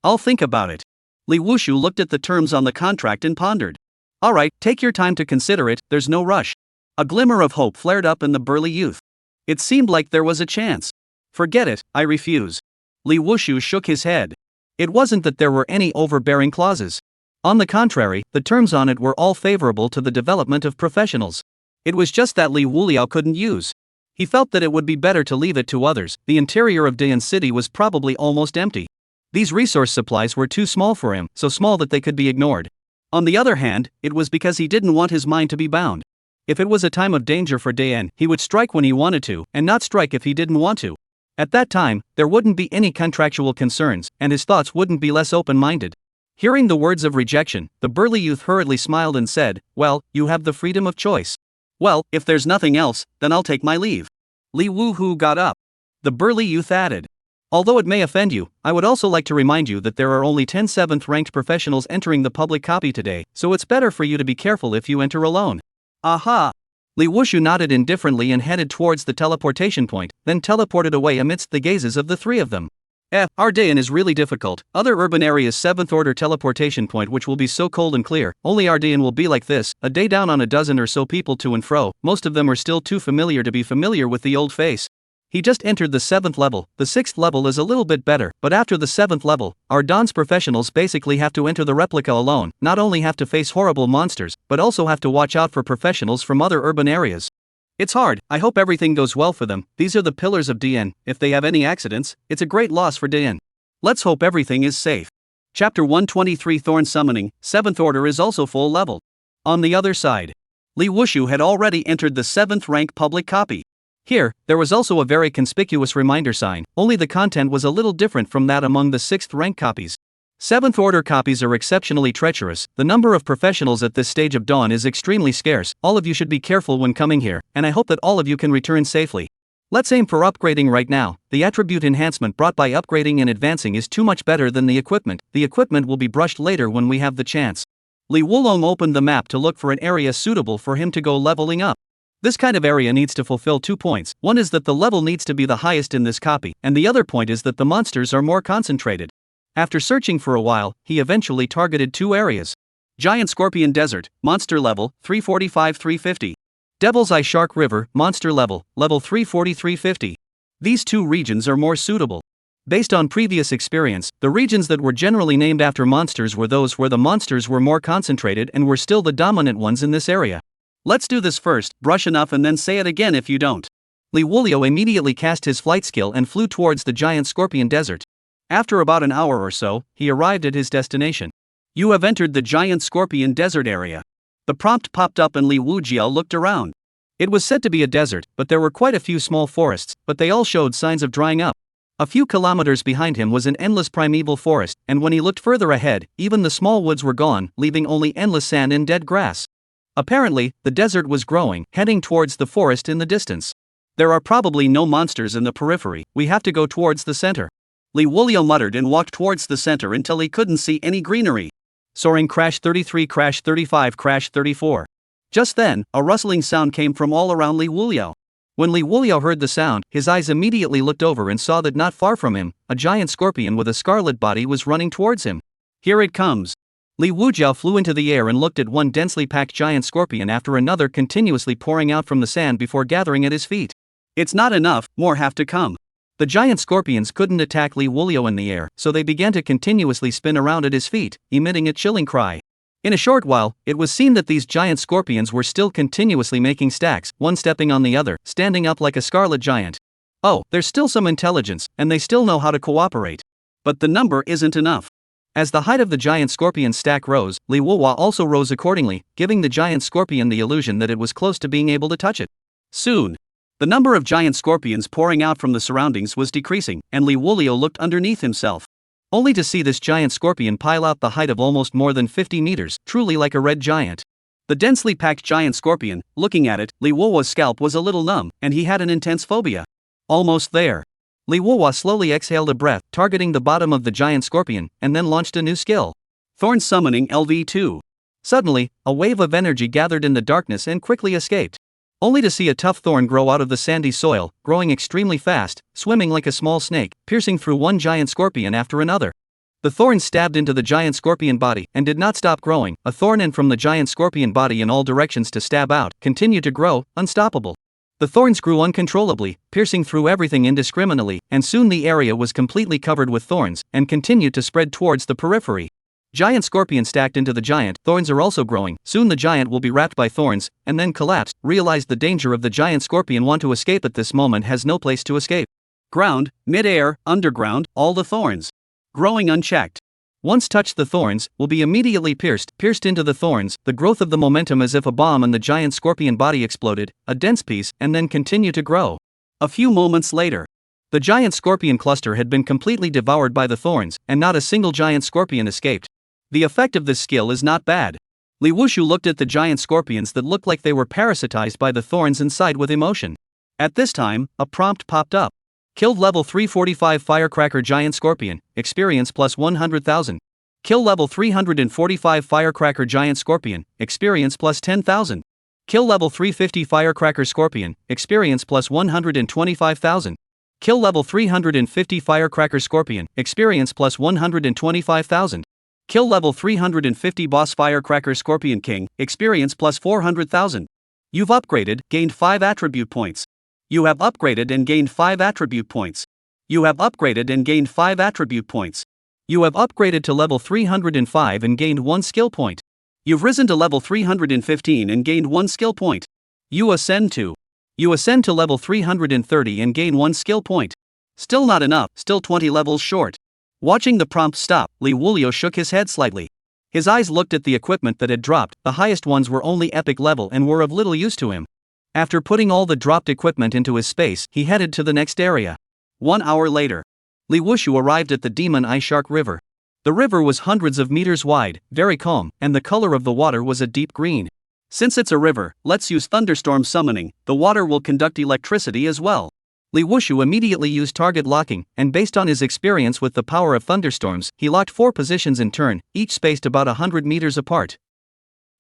I'll think about it. Li Wushu looked at the terms on the contract and pondered. Alright, take your time to consider it, there's no rush. A glimmer of hope flared up in the burly youth. It seemed like there was a chance. Forget it, I refuse. Li Wushu shook his head. It wasn't that there were any overbearing clauses. On the contrary, the terms on it were all favorable to the development of professionals. It was just that Li Wuliao couldn't use. He felt that it would be better to leave it to others. The interior of Dayan City was probably almost empty. These resource supplies were too small for him, so small that they could be ignored. On the other hand, it was because he didn't want his mind to be bound. If it was a time of danger for Dayan, he would strike when he wanted to, and not strike if he didn't want to. At that time, there wouldn't be any contractual concerns, and his thoughts wouldn't be less open-minded. Hearing the words of rejection, the burly youth hurriedly smiled and said, "Well, you have the freedom of choice." "Well, if there's nothing else, then I'll take my leave." Li Wuhu got up. The burly youth added, "Although it may offend you, I would also like to remind you that there are only 10 7th-ranked professionals entering the public copy today, so it's better for you to be careful if you enter alone." Aha! Li Wushu nodded indifferently and headed towards the teleportation point, then teleported away amidst the gazes of the three of them. Our Dayan is really difficult. Other urban areas 7th order teleportation point which will be so cold and clear, only our Dayan will be like this, a day down on a dozen or so people to and fro, most of them are still too familiar to be familiar with the old face. He just entered the 7th level, the 6th level is a little bit better, but after the 7th level, our Dawn's professionals basically have to enter the replica alone, not only have to face horrible monsters, but also have to watch out for professionals from other urban areas. It's hard, I hope everything goes well for them, these are the pillars of Dayan, if they have any accidents, it's a great loss for Dayan. Let's hope everything is safe. Chapter 123 Thorn Summoning, 7th Order is also full level. On the other side, Li Wushu had already entered the 7th rank public copy. Here, there was also a very conspicuous reminder sign, only the content was a little different from that among the 6th rank copies. 7th order copies are exceptionally treacherous, the number of professionals at this stage of Dawn is extremely scarce, all of you should be careful when coming here, and I hope that all of you can return safely. Let's aim for upgrading right now, the attribute enhancement brought by upgrading and advancing is too much better than the equipment will be brushed later when we have the chance. Li Wulong opened the map to look for an area suitable for him to go leveling up. This kind of area needs to fulfill 2 points, one is that the level needs to be the highest in this copy, and the other point is that the monsters are more concentrated. After searching for a while, he eventually targeted 2 areas. Giant Scorpion Desert, monster level, 345-350. Devil's Eye Shark River, monster level 340-350. These 2 regions are more suitable. Based on previous experience, the regions that were generally named after monsters were those where the monsters were more concentrated and were still the dominant ones in this area. Let's do this first, brush enough and then say it again if you don't. Li Wulio immediately cast his flight skill and flew towards the Giant Scorpion Desert. After about an hour or so, he arrived at his destination. You have entered the Giant Scorpion Desert area. The prompt popped up and Li Wujiao looked around. It was said to be a desert, but there were quite a few small forests, but they all showed signs of drying up. A few kilometers behind him was an endless primeval forest, and when he looked further ahead, even the small woods were gone, leaving only endless sand and dead grass. Apparently, the desert was growing, heading towards the forest in the distance. There are probably no monsters in the periphery, we have to go towards the center. Li Wulio muttered and walked towards the center until he couldn't see any greenery. Soaring crash 33 crash 35 crash 34. Just then, a rustling sound came from all around Li Wulio. When Li Wulio heard the sound, his eyes immediately looked over and saw that not far from him, a giant scorpion with a scarlet body was running towards him. Here it comes. Li Wujiao flew into the air and looked at one densely packed giant scorpion after another continuously pouring out from the sand before gathering at his feet. It's not enough, more have to come. The giant scorpions couldn't attack Li Wulio in the air, so they began to continuously spin around at his feet, emitting a chilling cry. In a short while, it was seen that these giant scorpions were still continuously making stacks, one stepping on the other, standing up like a scarlet giant. Oh, there's still some intelligence, and they still know how to cooperate. But the number isn't enough. As the height of the giant scorpion stack rose, Li Wuhua also rose accordingly, giving the giant scorpion the illusion that it was close to being able to touch it. Soon, the number of giant scorpions pouring out from the surroundings was decreasing, and Li Wulio looked underneath himself. Only to see this giant scorpion pile out the height of almost more than 50 meters, truly like a red giant. The densely packed giant scorpion, looking at it, Li Wuhua's scalp was a little numb, and he had an intense phobia. Almost there. Li Wuhua slowly exhaled a breath, targeting the bottom of the giant scorpion, and then launched a new skill. Thorn Summoning LV2. Suddenly, a wave of energy gathered in the darkness and quickly escaped. Only to see a tough thorn grow out of the sandy soil, growing extremely fast, swimming like a small snake, piercing through one giant scorpion after another. The thorns stabbed into the giant scorpion body and did not stop growing, a thorn and from the giant scorpion body in all directions to stab out, continue to grow, unstoppable. The thorns grew uncontrollably, piercing through everything indiscriminately, and soon the area was completely covered with thorns, and continued to spread towards the periphery. Giant scorpion stacked into the giant, thorns are also growing, soon the giant will be wrapped by thorns, and then collapse, realize the danger of the giant scorpion want to escape at this moment has no place to escape. Ground, mid-air, underground, all the thorns. Growing unchecked. Once touched the thorns, will be immediately pierced into the thorns, the growth of the momentum as if a bomb and the giant scorpion body exploded, a dense piece, and then continue to grow. A few moments later. The giant scorpion cluster had been completely devoured by the thorns, and not a single giant scorpion escaped. The effect of this skill is not bad. Liuji looked at the giant scorpions that looked like they were parasitized by the thorns and sighed with emotion. At this time, a prompt popped up. Killed level 345 Firecracker Giant Scorpion, experience plus 100,000. Kill level 345 Firecracker Giant Scorpion, experience plus 10,000. Kill level 350 Firecracker Scorpion, experience plus 125,000. Kill level 350 Firecracker Scorpion, experience plus 125,000. Kill level 350 Boss Firecracker Scorpion King, experience plus 400,000. You've upgraded, gained 5 attribute points. You have upgraded and gained 5 attribute points. You have upgraded and gained 5 attribute points. You have upgraded to level 305 and gained 1 skill point. You've risen to level 315 and gained 1 skill point. You ascend to level 330 and gain 1 skill point. Still not enough, still 20 levels short. Watching the prompt stop, Liuji shook his head slightly. His eyes looked at the equipment that had dropped, the highest ones were only epic level and were of little use to him. After putting all the dropped equipment into his space, he headed to the next area. 1 hour later, Liuji arrived at the Demon Eye Shark River. The river was hundreds of meters wide, very calm, and the color of the water was a deep green. Since it's a river, let's use thunderstorm summoning, the water will conduct electricity as well. Liuji immediately used target locking, and based on his experience with the power of thunderstorms, he locked 4 positions in turn, each spaced about 100 meters apart,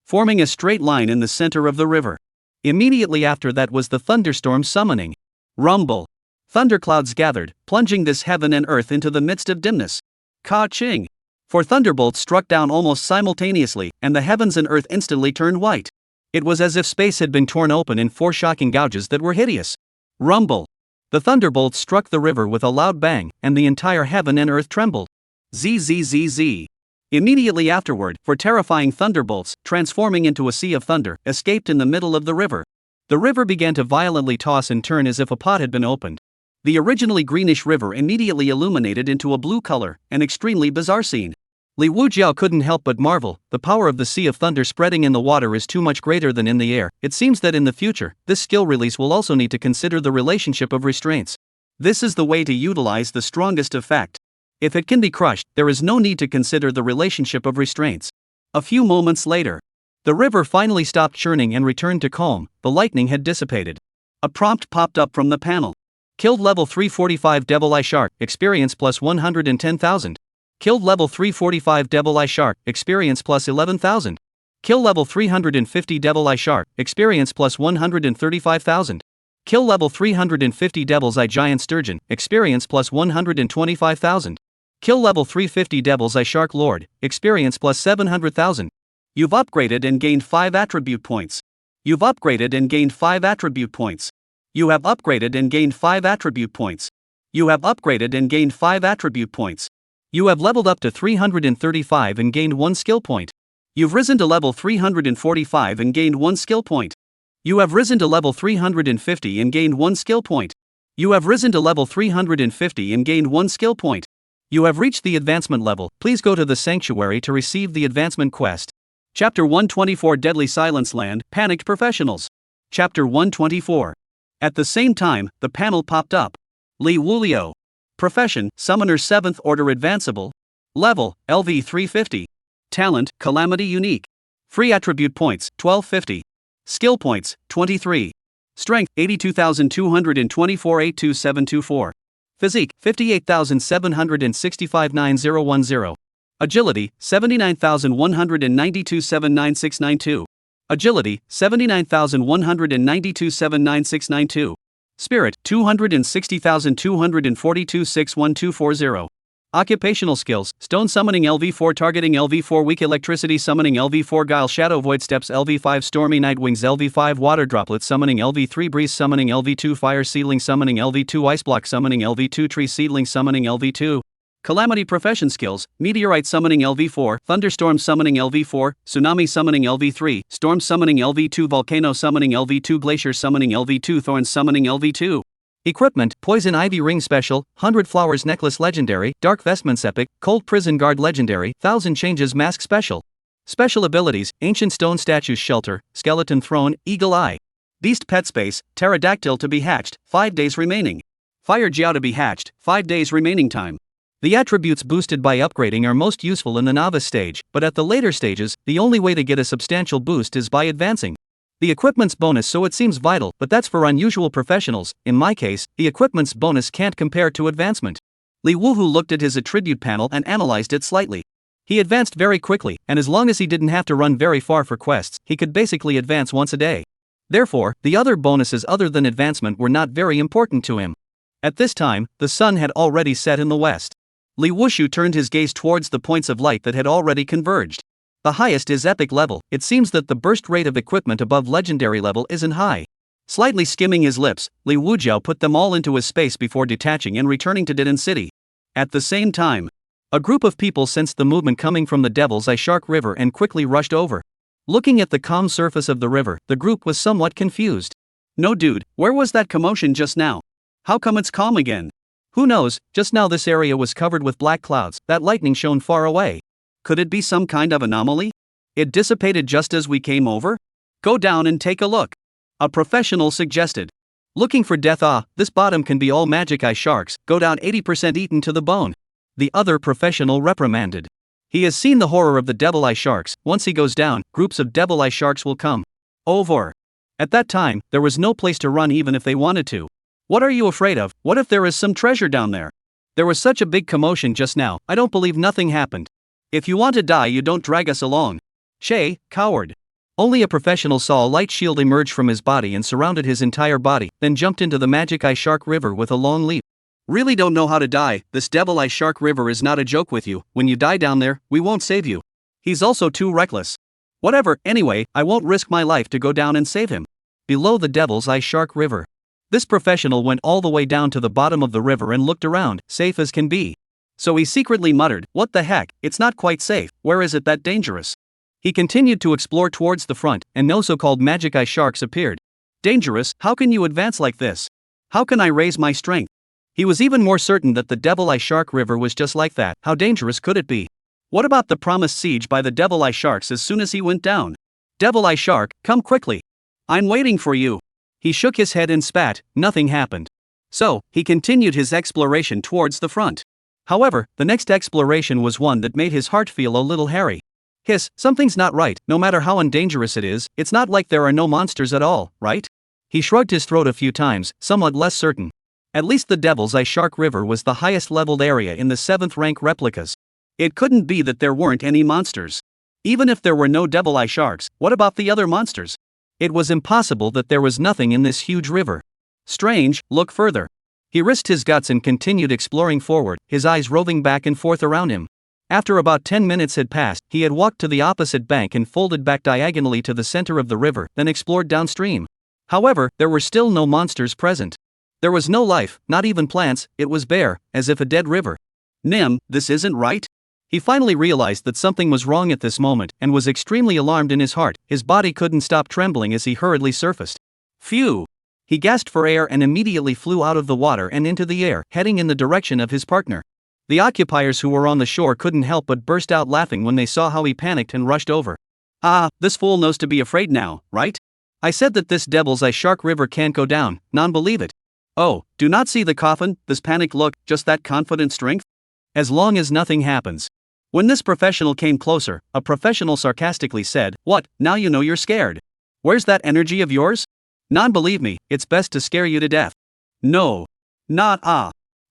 forming a straight line in the center of the river. Immediately after that was the thunderstorm summoning. Rumble. Thunderclouds gathered, plunging this heaven and earth into the midst of dimness. Ka-ching. For thunderbolts struck down almost simultaneously, and the heavens and earth instantly turned white. It was as if space had been torn open in 4 shocking gouges that were hideous. Rumble. The thunderbolts struck the river with a loud bang, and the entire heaven and earth trembled. Zzz. Immediately afterward, 4 terrifying thunderbolts, transforming into a sea of thunder, escaped in the middle of the river. The river began to violently toss and turn as if a pot had been opened. The originally greenish river immediately illuminated into a blue color, an extremely bizarre scene. Liuji couldn't help but marvel, the power of the sea of thunder spreading in the water is too much greater than in the air. It seems that in the future, this skill release will also need to consider the relationship of restraints. This is the way to utilize the strongest effect. If it can be crushed, there is no need to consider the relationship of restraints. A few moments later, the river finally stopped churning and returned to calm, the lightning had dissipated. A prompt popped up from the panel. Killed level 345 Devil Eye Shark, experience plus 110,000. Killed level 345 Devil Eye Shark, experience plus 11,000. Kill level 350 Devil Eye Shark, experience plus 135,000. Kill level 350 Devil's Eye Giant Sturgeon, experience plus 125,000. Kill level 350 Devil's Eye Shark Lord, experience plus 700,000. You've upgraded and gained 5 attribute points. You've upgraded and gained 5 attribute points. You have upgraded and gained 5 attribute points. You have upgraded and gained 5 attribute points. You have leveled up to 335 and gained 1 skill point. You've risen to level 345 and gained 1 skill point. You have risen to level 350 and gained 1 skill point. You have risen to level 350 and gained 1 skill point. You have reached the advancement level. Please go to the sanctuary to receive the advancement quest. Chapter 124 Deadly Silence Land, Panicked Professionals. Chapter 124. At the same time, the panel popped up. Liuji. Profession, Summoner 7th Order Advanceable. Level, LV 350. Talent, Calamity Unique. Free attribute points, 1250. Skill points, 23. Strength, 82,224 82724. Physique, 58,765 9010. Agility, 79,192 79692. Agility, 79,192 79692. Spirit, 260,242 61240. Occupational skills: stone summoning LV4, targeting LV4, weak electricity summoning LV4, guile, shadow, void steps LV5, stormy night wings LV5, water droplets summoning LV3, breeze summoning LV2, fire seedling summoning LV2, ice block summoning LV2, tree seedling summoning LV2. Calamity profession skills: meteorite summoning LV4, thunderstorm summoning LV4, tsunami summoning LV3, storm summoning LV2, volcano summoning LV2, glacier summoning LV2, thorns summoning LV2. Equipment: Poison Ivy Ring Special, 100 Flowers Necklace Legendary, Dark Vestments Epic, Cold Prison Guard Legendary, 1000 Changes Mask Special. Special abilities: Ancient Stone Statues Shelter, Skeleton Throne, Eagle Eye. Beast Pet Space, Pterodactyl to be hatched, 5 days remaining. Fire Jiao to be hatched, 5 days remaining time. The attributes boosted by upgrading are most useful in the novice stage, but at the later stages, the only way to get a substantial boost is by advancing. The equipment's bonus, so it seems vital, but that's for unusual professionals. In my case, the equipment's bonus can't compare to advancement. Liuji looked at his attribute panel and analyzed it slightly. He advanced very quickly, and as long as he didn't have to run very far for quests, he could basically advance once a day. Therefore, the other bonuses other than advancement were not very important to him. At this time, the sun had already set in the west. Liuji turned his gaze towards the points of light that had already converged. The highest is epic level. It seems that the burst rate of equipment above legendary level isn't high. Slightly skimming his lips, Liuji put them all into his space before detaching and returning to Didin City. At the same time, a group of people sensed the movement coming from the Devil's Eye Shark River and quickly rushed over. Looking at the calm surface of the river, the group was somewhat confused. No dude, where was that commotion just now? How come it's calm again? Who knows, just now this area was covered with black clouds, that lightning shone far away. Could it be some kind of anomaly? It dissipated just as we came over? Go down and take a look. A professional suggested. Looking for death? This bottom can be all magic eye sharks, go down 80% eaten to the bone. The other professional reprimanded. He has seen the horror of the devil eye sharks. Once he goes down, groups of devil eye sharks will come over. At that time, there was no place to run even if they wanted to. What are you afraid of? What if there is some treasure down there? There was such a big commotion just now, I don't believe nothing happened. If you want to die, you don't drag us along. Shay, coward. Only a professional saw a light shield emerge from his body and surrounded his entire body, then jumped into the Magic Eye Shark River with a long leap. Really don't know how to die. This Devil Eye Shark River is not a joke with you. When you die down there, we won't save you. He's also too reckless. Whatever, anyway, I won't risk my life to go down and save him. Below the Devil's Eye Shark River. This professional went all the way down to the bottom of the river and looked around, safe as can be. So he secretly muttered, what the heck, it's not quite safe, where is it that dangerous? He continued to explore towards the front, and no so-called magic eye sharks appeared. Dangerous? How can you advance like this? How can I raise my strength? He was even more certain that the Devil Eye Shark River was just like that. How dangerous could it be? What about the promised siege by the Devil Eye Sharks as soon as he went down? Devil Eye Shark, come quickly. I'm waiting for you. He shook his head and spat, nothing happened. So, he continued his exploration towards the front. However, the next exploration was one that made his heart feel a little hairy. Hiss, something's not right. No matter how undangerous it is, it's not like there are no monsters at all, right? He shrugged his throat a few times, somewhat less certain. At least the Devil's Eye Shark River was the highest leveled area in the 7th rank replicas. It couldn't be that there weren't any monsters. Even if there were no Devil Eye Sharks, what about the other monsters? It was impossible that there was nothing in this huge river. Strange, look further. He risked his guts and continued exploring forward, his eyes roving back and forth around him. After about 10 minutes had passed, he had walked to the opposite bank and folded back diagonally to the center of the river, then explored downstream. However, there were still no monsters present. There was no life, not even plants, it was bare, as if a dead river. Nim, this isn't right? He finally realized that something was wrong at this moment, and was extremely alarmed in his heart. His body couldn't stop trembling as he hurriedly surfaced. Phew! He gasped for air and immediately flew out of the water and into the air, heading in the direction of his partner. The occupiers who were on the shore couldn't help but burst out laughing when they saw how he panicked and rushed over. This fool knows to be afraid now, right? I said that this Devil's Eye Shark River can't go down, non-believe it. Oh, do not see the coffin, this panicked look, just that confident strength? As long as nothing happens. When this professional came closer, a professional sarcastically said, what, now you know you're scared? Where's that energy of yours? Non-believe me, it's best to scare you to death. No. Not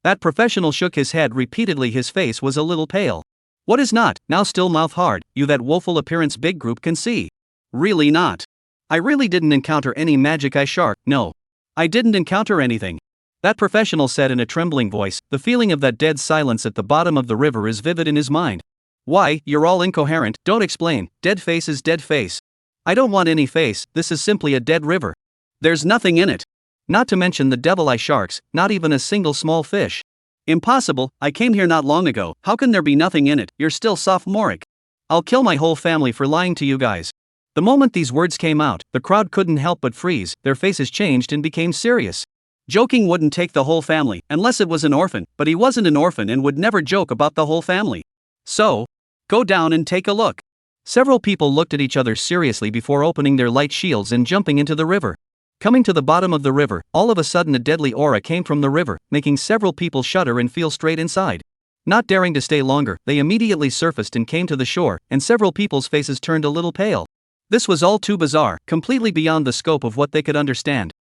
That professional shook his head repeatedly, his face was a little pale. What is not, now still mouth hard, you that woeful appearance big group can see? Really not. I really didn't encounter any magic eye shark, no. I didn't encounter anything. That professional said in a trembling voice. The feeling of that dead silence at the bottom of the river is vivid in his mind. Why, you're all incoherent, don't explain. Dead face is dead face. I don't want any face, this is simply a dead river. There's nothing in it. Not to mention the devil-eye sharks, not even a single small fish. Impossible, I came here not long ago, how can there be nothing in it? You're still sophomoric. I'll kill my whole family for lying to you guys. The moment these words came out, the crowd couldn't help but freeze, their faces changed and became serious. Joking wouldn't take the whole family, unless it was an orphan, but he wasn't an orphan and would never joke about the whole family. So, go down and take a look. Several people looked at each other seriously before opening their light shields and jumping into the river. Coming to the bottom of the river, all of a sudden a deadly aura came from the river, making several people shudder and feel straight inside. Not daring to stay longer, they immediately surfaced and came to the shore, and several people's faces turned a little pale. This was all too bizarre, completely beyond the scope of what they could understand.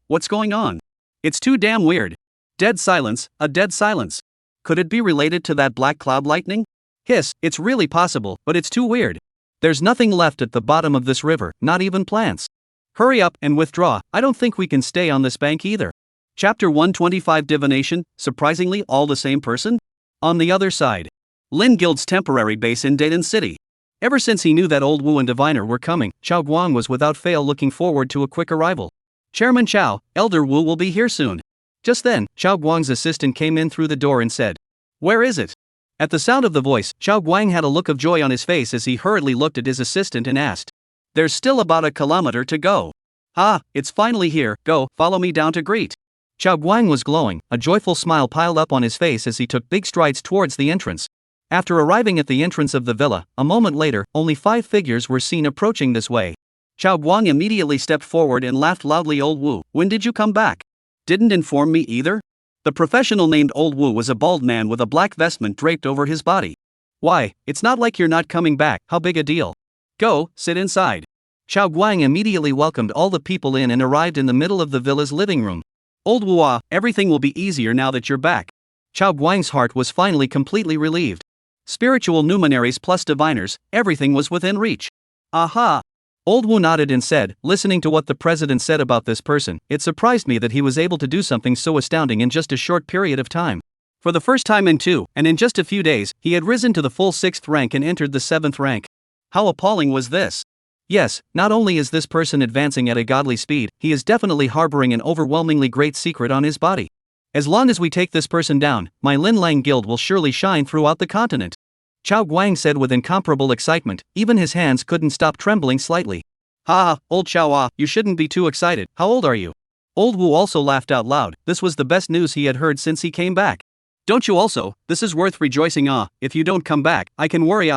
What's going on? It's too damn weird. Dead silence, a dead silence. Could it be related to that black cloud lightning? Hiss, it's really possible, but it's too weird. There's nothing left at the bottom of this river, not even plants. Hurry up and withdraw, I don't think we can stay on this bank either. Chapter 125 Divination, surprisingly all the same person? On the other side. Lin Guild's temporary base in Dayton City. Ever since he knew that Old Wu and Diviner were coming, Chao Guang was without fail looking forward to a quick arrival. Chairman Chao, Elder Wu will be here soon. Just then, Chao Guang's assistant came in through the door and said, "Where is it?" At the sound of the voice, Chao Guang had a look of joy on his face as he hurriedly looked at his assistant and asked, "There's still about a kilometer to go." "Ah, it's finally here, go, follow me down to greet." Chao Guang was glowing, a joyful smile piled up on his face as he took big strides towards the entrance. After arriving at the entrance of the villa, a moment later, only 5 figures were seen approaching this way. Chao Guang immediately stepped forward and laughed loudly. "Old Wu, when did you come back? Didn't inform me either?" The professional named Old Wu was a bald man with a black vestment draped over his body. "Why, it's not like you're not coming back, how big a deal? Go, sit inside." Chao Guang immediately welcomed all the people in and arrived in the middle of the villa's living room. "Old Wu, everything will be easier now that you're back." Chao Guang's heart was finally completely relieved. Spiritual luminaries plus diviners, everything was within reach. Aha! Old Wu nodded and said, "Listening to what the president said about this person, it surprised me that he was able to do something so astounding in just a short period of time. For the first time in in just a few days, he had risen to the full 6th rank and entered the 7th rank. How appalling was this? Yes, not only is this person advancing at a godly speed, he is definitely harboring an overwhelmingly great secret on his body. As long as we take this person down, my Lin Lang Guild will surely shine throughout the continent." Chao Guang said with incomparable excitement, even his hands couldn't stop trembling slightly. "Ha, old Chao, you shouldn't be too excited, how old are you?" Old Wu also laughed out loud, this was the best news he had heard since he came back. "Don't you also, this is worth rejoicing. If you don't come back, I can worry.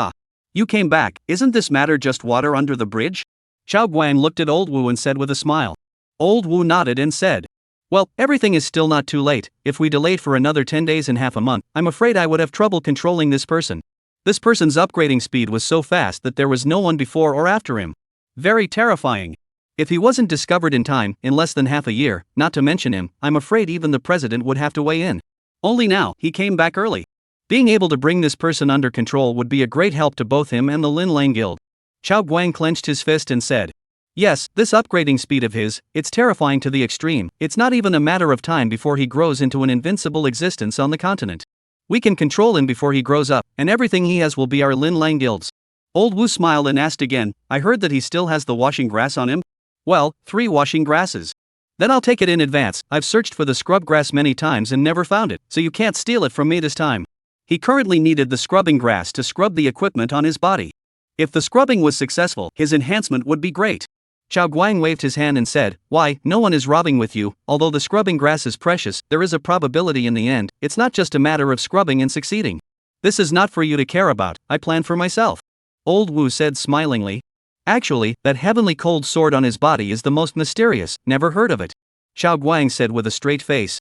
You came back, isn't this matter just water under the bridge?" Chao Guang looked at Old Wu and said with a smile. Old Wu nodded and said, "Well, everything is still not too late. If we delayed for another 10 days and half a month, I'm afraid I would have trouble controlling this person. This person's upgrading speed was so fast that there was no one before or after him. Very terrifying. If he wasn't discovered in time, in less than half a year, not to mention him, I'm afraid even the president would have to weigh in. Only now, he came back early. Being able to bring this person under control would be a great help to both him and the Lin Lang Guild." Chao Guang clenched his fist and said, "Yes, this upgrading speed of his, it's terrifying to the extreme. It's not even a matter of time before he grows into an invincible existence on the continent. We can control him before he grows up, and everything he has will be our Lin Lang Guild's." Old Wu smiled and asked again, "I heard that he still has the washing grass on him?" "Well, 3 washing grasses." "Then I'll take it in advance. I've searched for the scrub grass many times and never found it, so you can't steal it from me this time." He currently needed the scrubbing grass to scrub the equipment on his body. If the scrubbing was successful, his enhancement would be great. Chao Guang waved his hand and said, "Why, no one is robbing with you. Although the scrubbing grass is precious, there is a probability in the end. It's not just a matter of scrubbing and succeeding. This is not for you to care about, I plan for myself." Old Wu said smilingly. "Actually, that heavenly cold sword on his body is the most mysterious, never heard of it," Chao Guang said with a straight face.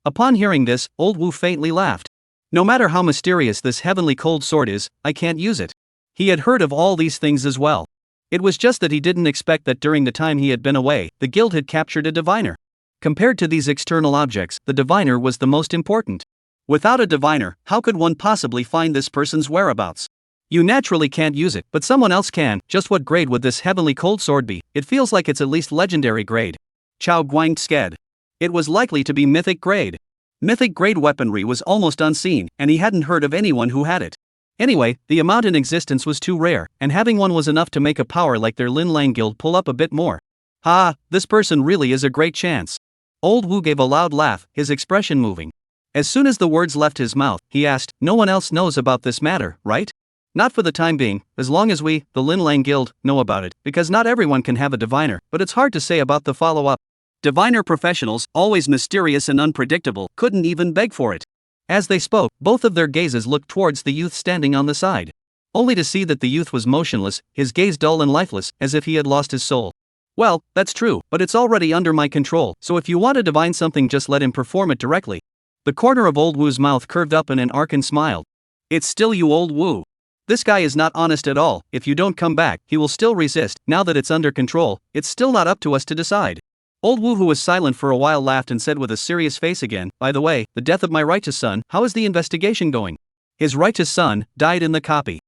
Upon hearing this, Old Wu faintly laughed. "No matter how mysterious this heavenly cold sword is, I can't use it." He had heard of all these things as well. It was just that he didn't expect that during the time he had been away, the guild had captured a diviner. Compared to these external objects, the diviner was the most important. Without a diviner, how could one possibly find this person's whereabouts? You naturally can't use it, but someone else can. Just what grade would this heavenly cold sword be? It feels like it's at least legendary grade. Chao Guang said. It was likely to be mythic grade. Mythic grade weaponry was almost unseen, and he hadn't heard of anyone who had it. Anyway, the amount in existence was too rare, and having one was enough to make a power like their Lin Lang guild pull up a bit more. This person really is a great chance. Old Wu gave a loud laugh, his expression moving. As soon as the words left his mouth, he asked, "No one else knows about this matter, right?" "Not for the time being, as long as we, the Lin Lang guild, know about it, because not everyone can have a diviner, but it's hard to say about the follow-up." Diviner professionals, always mysterious and unpredictable, couldn't even beg for it. As they spoke, both of their gazes looked towards the youth standing on the side. Only to see that the youth was motionless, his gaze dull and lifeless, as if he had lost his soul. "Well, that's true, but it's already under my control, so if you want to divine something just let him perform it directly." The corner of Old Wu's mouth curved up in an arc and smiled. "It's still you, Old Wu. This guy is not honest at all. If you don't come back, he will still resist. Now that it's under control, it's still not up to us to decide." Old Wu, who was silent for a while, laughed and said with a serious face again, "By the way, the death of my righteous son, how is the investigation going?" "His righteous son died in the copy."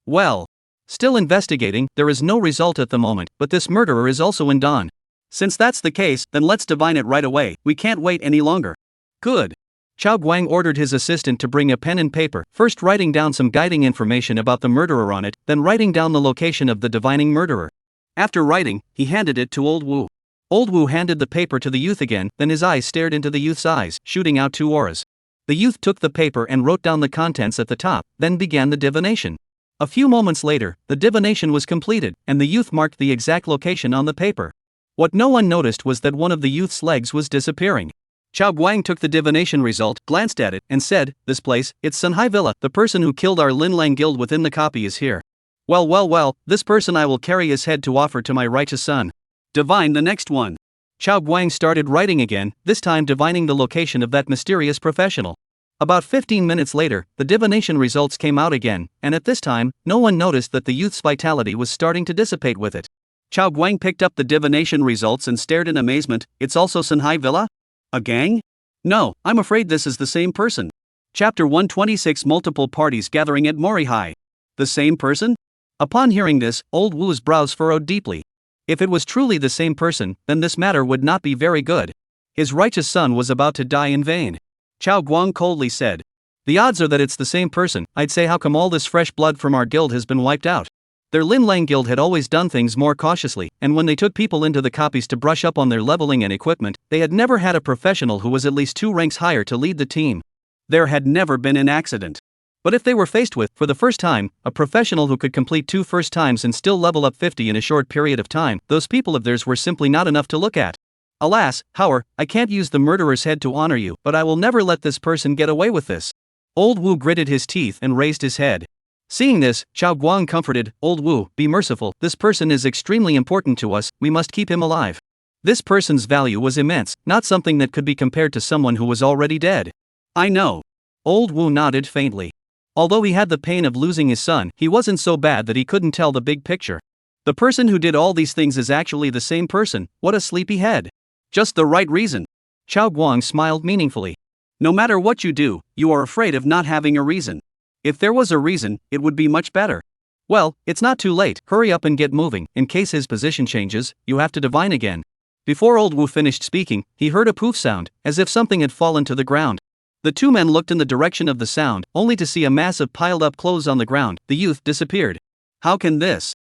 "Well, still investigating, there is no result at the moment, but this murderer is also in Dawn. Since that's the case, then let's divine it right away, we can't wait any longer." "Good." Chao Guang ordered his assistant to bring a pen and paper, first writing down some guiding information about the murderer on it, then writing down the location of the divining murderer. After writing, he handed it to Old Wu. Old Wu handed the paper to the youth again, then his eyes stared into the youth's eyes, shooting out two auras. The youth took the paper and wrote down the contents at the top, then began the divination. A few moments later, the divination was completed, and the youth marked the exact location on the paper. What no one noticed was that one of the youth's legs was disappearing. Chao Guang took the divination result, glanced at it, and said, "This place, it's Sunhai Villa. The person who killed our Lin Lang guild within the copy is here. Well, this person I will carry his head to offer to my righteous son. Divine the next one." Chao Guang started writing again, this time divining the location of that mysterious professional. About 15 minutes later, the divination results came out again, and at this time, no one noticed that the youth's vitality was starting to dissipate with it. Chao Guang picked up the divination results and stared in amazement. "It's also Sunhai Villa? A gang? No, I'm afraid this is the same person." Chapter 126, Multiple parties gathering at Morihei. The same person? Upon hearing this, Old Wu's brows furrowed deeply. If it was truly the same person, then this matter would not be very good. His righteous son was about to die in vain. Chao Guang coldly said, "The odds are that it's the same person. I'd say how come all this fresh blood from our guild has been wiped out?" Their Lin Lang guild had always done things more cautiously, and when they took people into the copies to brush up on their leveling and equipment, they had never had a professional who was at least 2 ranks higher to lead the team. There had never been an accident. But if they were faced with, for the first time, a professional who could complete 2 first times and still level up 50 in a short period of time, those people of theirs were simply not enough to look at. "Alas, Howard, I can't use the murderer's head to honor you, but I will never let this person get away with this." Old Wu gritted his teeth and raised his head. Seeing this, Chao Guang comforted, "Old Wu, be merciful, this person is extremely important to us, we must keep him alive." This person's value was immense, not something that could be compared to someone who was already dead. "I know." Old Wu nodded faintly. Although he had the pain of losing his son, he wasn't so bad that he couldn't tell the big picture. The person who did all these things is actually the same person. What a sleepy head. Just the right reason. Chao Guang smiled meaningfully. "No matter what you do, you are afraid of not having a reason. If there was a reason, it would be much better. Well, it's not too late, hurry up and get moving, in case his position changes, you have to divine again." Before Old Wu finished speaking, he heard a poof sound, as if something had fallen to the ground. The two men looked in the direction of the sound, only to see a mass of piled-up clothes on the ground. The youth disappeared. "How can this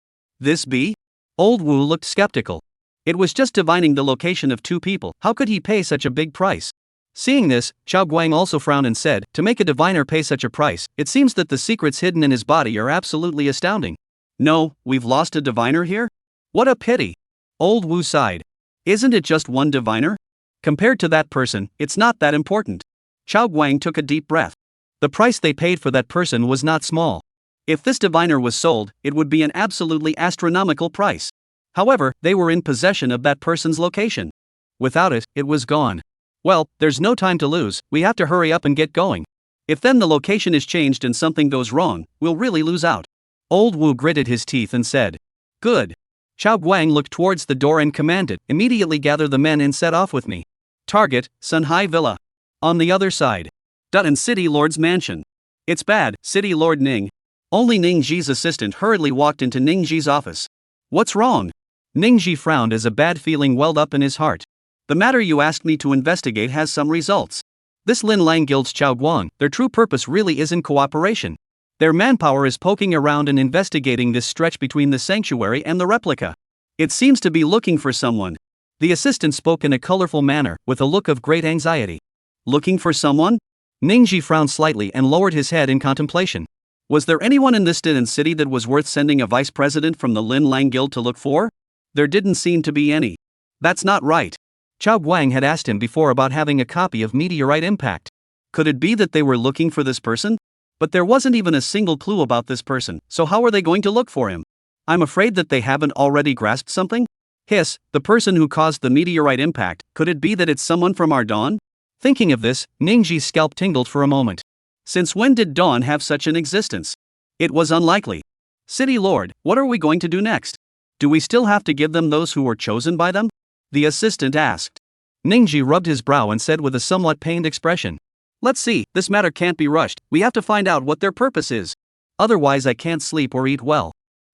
be?" Old Wu looked skeptical. It was just divining the location of 2 people, how could he pay such a big price? Seeing this, Chao Guang also frowned and said, "To make a diviner pay such a price, it seems that the secrets hidden in his body are absolutely astounding." "No, we've lost a diviner here? What a pity." Old Wu sighed. "Isn't it just one diviner? Compared to that person, it's not that important." Chao Guang took a deep breath. The price they paid for that person was not small. If this diviner was sold, it would be an absolutely astronomical price. However, they were in possession of that person's location. Without it, it was gone. "Well, there's no time to lose, we have to hurry up and get going. If then the location is changed and something goes wrong, we'll really lose out." Old Wu gritted his teeth and said, "Good." Chao Guang looked towards the door and commanded, "Immediately gather the men and set off with me. Target, Sunhai Villa. On the other side. Dutton City Lord's mansion. It's bad, City Lord Ning." Only Ning Ji's assistant hurriedly walked into Ning Ji's office. "What's wrong?" Ning Ji frowned as a bad feeling welled up in his heart. The matter you asked me to investigate has some results. This Lin Lang Guild's Chao Guang, their true purpose really isn't cooperation. Their manpower is poking around and investigating this stretch between the sanctuary and the replica. It seems to be looking for someone. The assistant spoke in a colorful manner, with a look of great anxiety. Looking for someone? Ningji frowned slightly and lowered his head in contemplation. Was there anyone in this distant city that was worth sending a vice president from the Lin Lang Guild to look for? There didn't seem to be any. That's not right. Chao Guang had asked him before about having a copy of Meteorite Impact. Could it be that they were looking for this person? But there wasn't even a single clue about this person, so how are they going to look for him? I'm afraid that they haven't already grasped something? Hiss, the person who caused the Meteorite Impact, could it be that it's someone from our Dawn? Thinking of this, Ningji's scalp tingled for a moment. Since when did Dawn have such an existence? It was unlikely. City Lord, what are we going to do next? Do we still have to give them those who were chosen by them? The assistant asked. Ningji rubbed his brow and said with a somewhat pained expression. Let's see, this matter can't be rushed, we have to find out what their purpose is. Otherwise I can't sleep or eat well.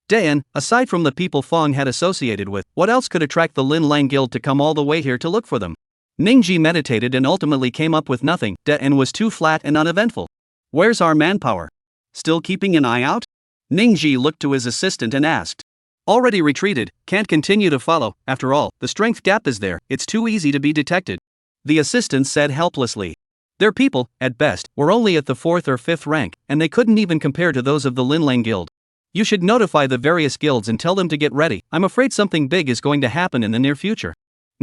Dayan, aside from the people Fong had associated with, what else could attract the Lin Lang Guild to come all the way here to look for them? Ningji meditated and ultimately came up with nothing. Dayan was too flat and uneventful. Where's our manpower? Still keeping an eye out? Ningji looked to his assistant and asked. Already retreated, can't continue to follow, after all, the strength gap is there, it's too easy to be detected. The assistant said helplessly. Their people, at best, were only at the 4th or 5th rank, and they couldn't even compare to those of the Lin Lang Guild. You should notify the various guilds and tell them to get ready, I'm afraid something big is going to happen in the near future.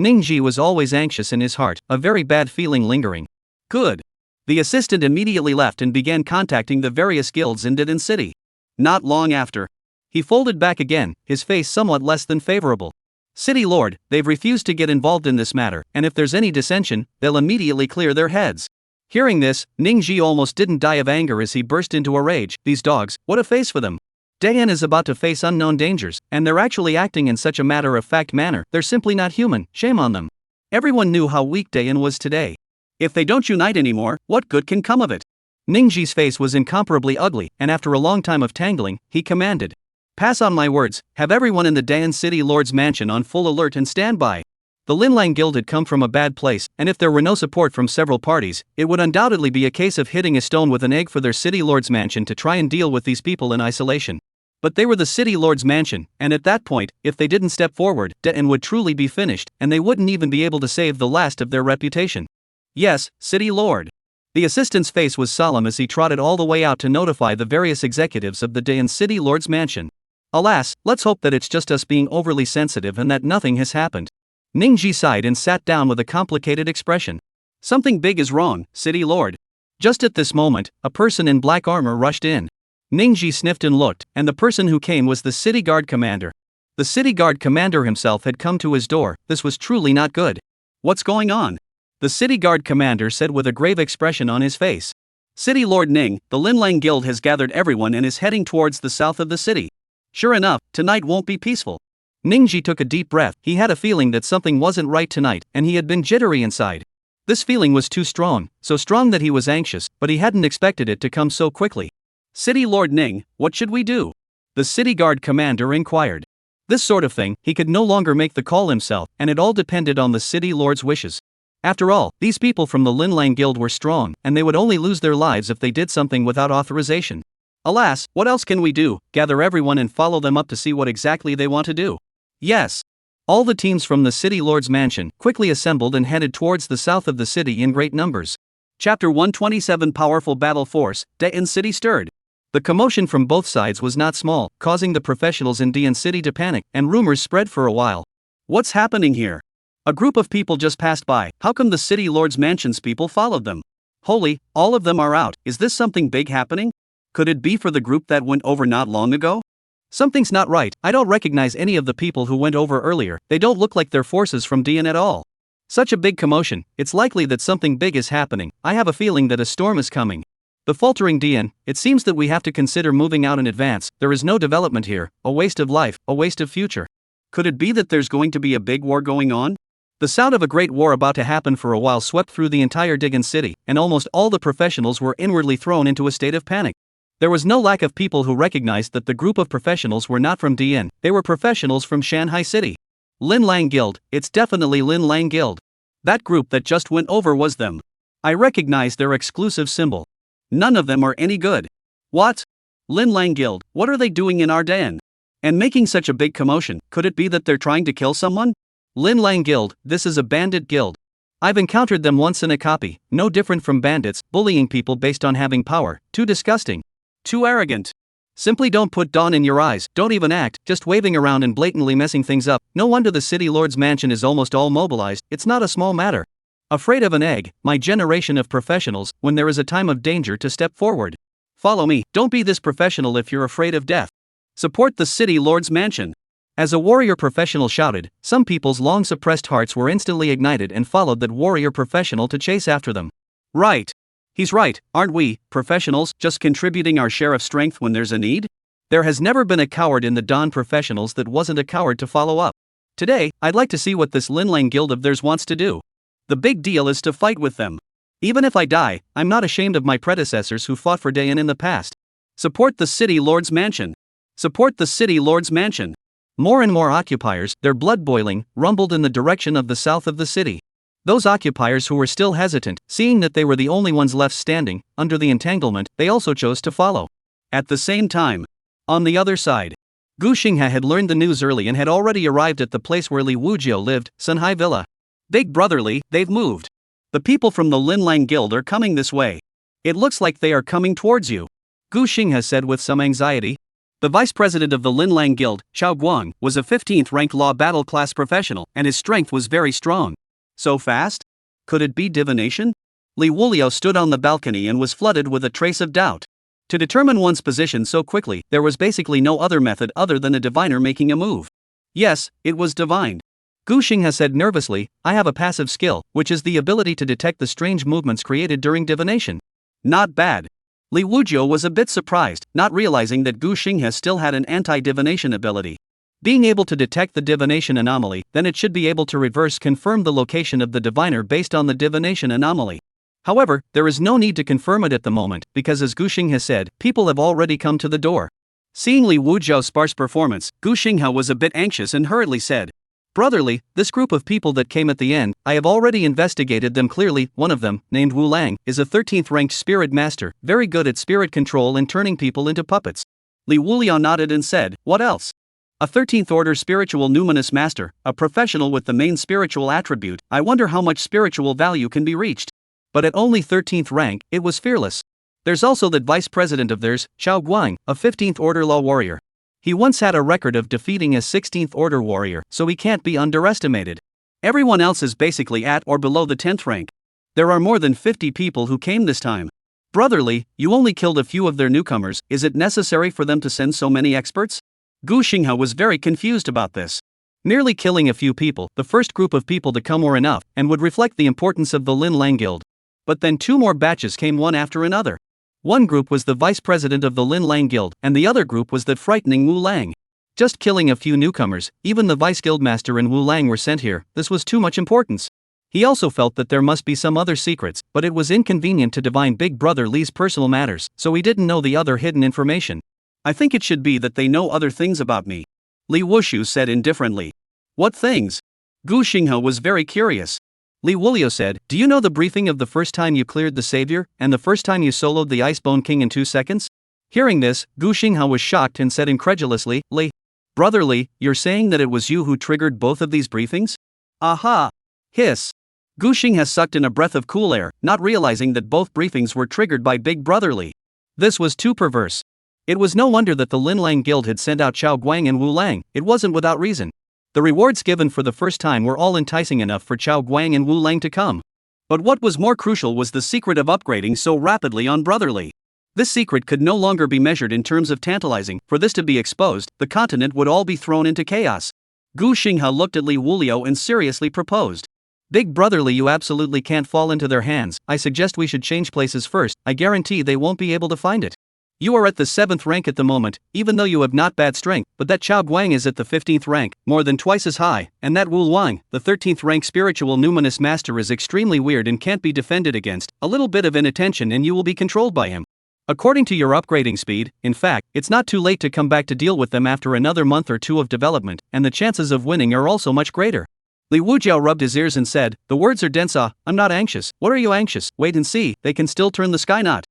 Ningji was always anxious in his heart, a very bad feeling lingering. Good. The assistant immediately left and began contacting the various guilds in Didan City. Not long after, he folded back again, his face somewhat less than favorable. City Lord, they've refused to get involved in this matter, and if there's any dissension, they'll immediately clear their heads. Hearing this, Ningji almost didn't die of anger as he burst into a rage. These dogs, what a face for them. Dayan is about to face unknown dangers, and they're actually acting in such a matter-of-fact manner, they're simply not human, shame on them. Everyone knew how weak Dayan was today. If they don't unite anymore, what good can come of it? Ningji's face was incomparably ugly, and after a long time of tangling, he commanded. Pass on my words, have everyone in the Dayan City Lord's mansion on full alert and stand by. The Lin Lang Guild had come from a bad place, and if there were no support from several parties, it would undoubtedly be a case of hitting a stone with an egg for their City Lord's mansion to try and deal with these people in isolation. But they were the City Lord's mansion, and at that point, if they didn't step forward, Dayan would truly be finished, and they wouldn't even be able to save the last of their reputation. Yes, City Lord. The assistant's face was solemn as he trotted all the way out to notify the various executives of the Dayan City Lord's mansion. Alas, let's hope that it's just us being overly sensitive and that nothing has happened. Ningji sighed and sat down with a complicated expression. Something big is wrong, City Lord. Just at this moment, a person in black armor rushed in. Ningji sniffed and looked, and the person who came was the city guard commander. The city guard commander himself had come to his door. This was truly not good. What's going on? The city guard commander said with a grave expression on his face. City Lord Ning, the Lin Lang Guild has gathered everyone and is heading towards the south of the city. Sure enough, tonight won't be peaceful. Ningji took a deep breath. He had a feeling that something wasn't right tonight, and he had been jittery inside. This feeling was too strong, so strong that he was anxious, but he hadn't expected it to come so quickly. City Lord Ning, what should we do? The city guard commander inquired. This sort of thing, he could no longer make the call himself, and it all depended on the city lord's wishes. After all, these people from the Lin Lang Guild were strong, and they would only lose their lives if they did something without authorization. Alas, what else can we do? Gather everyone and follow them up to see what exactly they want to do. Yes. All the teams from the City Lord's mansion quickly assembled and headed towards the south of the city in great numbers. Chapter 127 Powerful Battle Force, Dayan City stirred. The commotion from both sides was not small, causing the professionals in Dayan City to panic, and rumors spread for a while. What's happening here? A group of people just passed by. How come the City Lord's mansion's people followed them? Holy, all of them are out. Is this something big happening? Could it be for the group that went over not long ago? Something's not right. I don't recognize any of the people who went over earlier. They don't look like they're forces from Dayan at all. Such a big commotion, it's likely that something big is happening. I have a feeling that a storm is coming. The faltering Dayan, it seems that we have to consider moving out in advance. There is no development here, a waste of life, a waste of future. Could it be that there's going to be a big war going on? The sound of a great war about to happen for a while swept through the entire Dayan City, and almost all the professionals were inwardly thrown into a state of panic. There was no lack of people who recognized that the group of professionals were not from Dayan, they were professionals from Shanghai City. Lin Lang Guild, it's definitely Lin Lang Guild. That group that just went over was them. I recognize their exclusive symbol. None of them are any good. What? Lin Lang Guild, what are they doing in our den? And making such a big commotion, could it be that they're trying to kill someone? Lin Lang Guild, this is a bandit guild. I've encountered them once in a copy, no different from bandits, bullying people based on having power, too disgusting. Too arrogant. Simply don't put dawn in your eyes, don't even act, just waving around and blatantly messing things up. No wonder the city lord's mansion is almost all mobilized, it's not a small matter. Afraid of an egg, my generation of professionals, when there is a time of danger to step forward. Follow me, don't be this professional if you're afraid of death. Support the city lord's mansion. As a warrior professional shouted, some people's long suppressed hearts were instantly ignited and followed that warrior professional to chase after them. Right. He's right, aren't we, professionals, just contributing our share of strength when there's a need? There has never been a coward in the Dawn professionals that wasn't a coward to follow up. Today, I'd like to see what this Lin Lang Guild of theirs wants to do. The big deal is to fight with them. Even if I die, I'm not ashamed of my predecessors who fought for Dayan in the past. Support the city lord's mansion. Support the city lord's mansion. More and more occupiers, their blood boiling, rumbled in the direction of the south of the city. Those occupiers who were still hesitant, seeing that they were the only ones left standing, under the entanglement, they also chose to follow. At the same time, on the other side, Gu Xinghe had learned the news early and had already arrived at the place where Liuji lived, Sunhai Villa. Big brotherly, they've moved. The people from the Lin Lang Guild are coming this way. It looks like they are coming towards you, Gu Xinghe said with some anxiety. The vice president of the Lin Lang Guild, Xiao Guang, was a 15th ranked law battle class professional, and his strength was very strong. So fast? Could it be divination? Li Wulio stood on the balcony and was flooded with a trace of doubt. To determine one's position so quickly, there was basically no other method other than a diviner making a move. Yes, it was divine. Gu Xinghe said nervously, I have a passive skill, which is the ability to detect the strange movements created during divination. Not bad. Li Wuzhou was a bit surprised, not realizing that Gu Xinghe still had an anti-divination ability. Being able to detect the divination anomaly, then it should be able to reverse confirm the location of the diviner based on the divination anomaly. However, there is no need to confirm it at the moment, because as Gu Xinghe said, people have already come to the door. Seeing Li Wuzhou's sparse performance, Gu Xinghe was a bit anxious and hurriedly said, Brotherly, this group of people that came at the end, I have already investigated them clearly. One of them, named Wu Lang, is a 13th ranked spirit master, very good at spirit control and turning people into puppets. Li Wuliao nodded and said, What else? A 13th order spiritual numinous master, a professional with the main spiritual attribute. I wonder how much spiritual value can be reached. But at only 13th rank, it was fearless. There's also that vice president of theirs, Xiao Guang, a 15th order law warrior. He once had a record of defeating a 16th order warrior, so he can't be underestimated. Everyone else is basically at or below the 10th rank. There are more than 50 people who came this time. Brotherly, you only killed a few of their newcomers, is it necessary for them to send so many experts? Gu Xinghe was very confused about this. Merely killing a few people, the first group of people to come were enough, and would reflect the importance of the Lin Lang Guild. But then two more batches came one after another. One group was the vice president of the Lin Lang Guild, and the other group was that frightening Wu Lang. Just killing a few newcomers, even the vice guildmaster and Wu Lang were sent here, this was too much importance. He also felt that there must be some other secrets, but it was inconvenient to divine Big Brother Li's personal matters, so he didn't know the other hidden information. I think it should be that they know other things about me, Li Wushu said indifferently. What things? Gu Xinghe was very curious. Li Wulio said, Do you know the briefing of the first time you cleared the Savior, and the first time you soloed the Icebone King in 2 seconds? Hearing this, Gu Xinghe was shocked and said incredulously, Li, Brother Li, you're saying that it was you who triggered both of these briefings? Aha! Hiss! Gu Xinghe sucked in a breath of cool air, not realizing that both briefings were triggered by Big Brother Li. This was too perverse. It was no wonder that the Lin Lang Guild had sent out Xiao Guang and Wu Lang, it wasn't without reason. The rewards given for the first time were all enticing enough for Xiao Guang and Wu Lang to come. But what was more crucial was the secret of upgrading so rapidly on Brotherly. This secret could no longer be measured in terms of tantalizing. For this to be exposed, the continent would all be thrown into chaos. Gu Xinghe looked at Li Wulio and seriously proposed. Big Brotherly, you absolutely can't fall into their hands. I suggest we should change places first. I guarantee they won't be able to find it. You are at the 7th rank at the moment, even though you have not bad strength, but that Xiao Guang is at the 15th rank, more than twice as high, and that Wu Lang, the 13th rank spiritual numinous master, is extremely weird and can't be defended against. A little bit of inattention and you will be controlled by him. According to your upgrading speed, in fact, it's not too late to come back to deal with them after another month or two of development, and the chances of winning are also much greater. Liuji rubbed his ears and said, "The words are dense. I'm not anxious. What are you anxious? Wait and see, they can still turn the sky knot."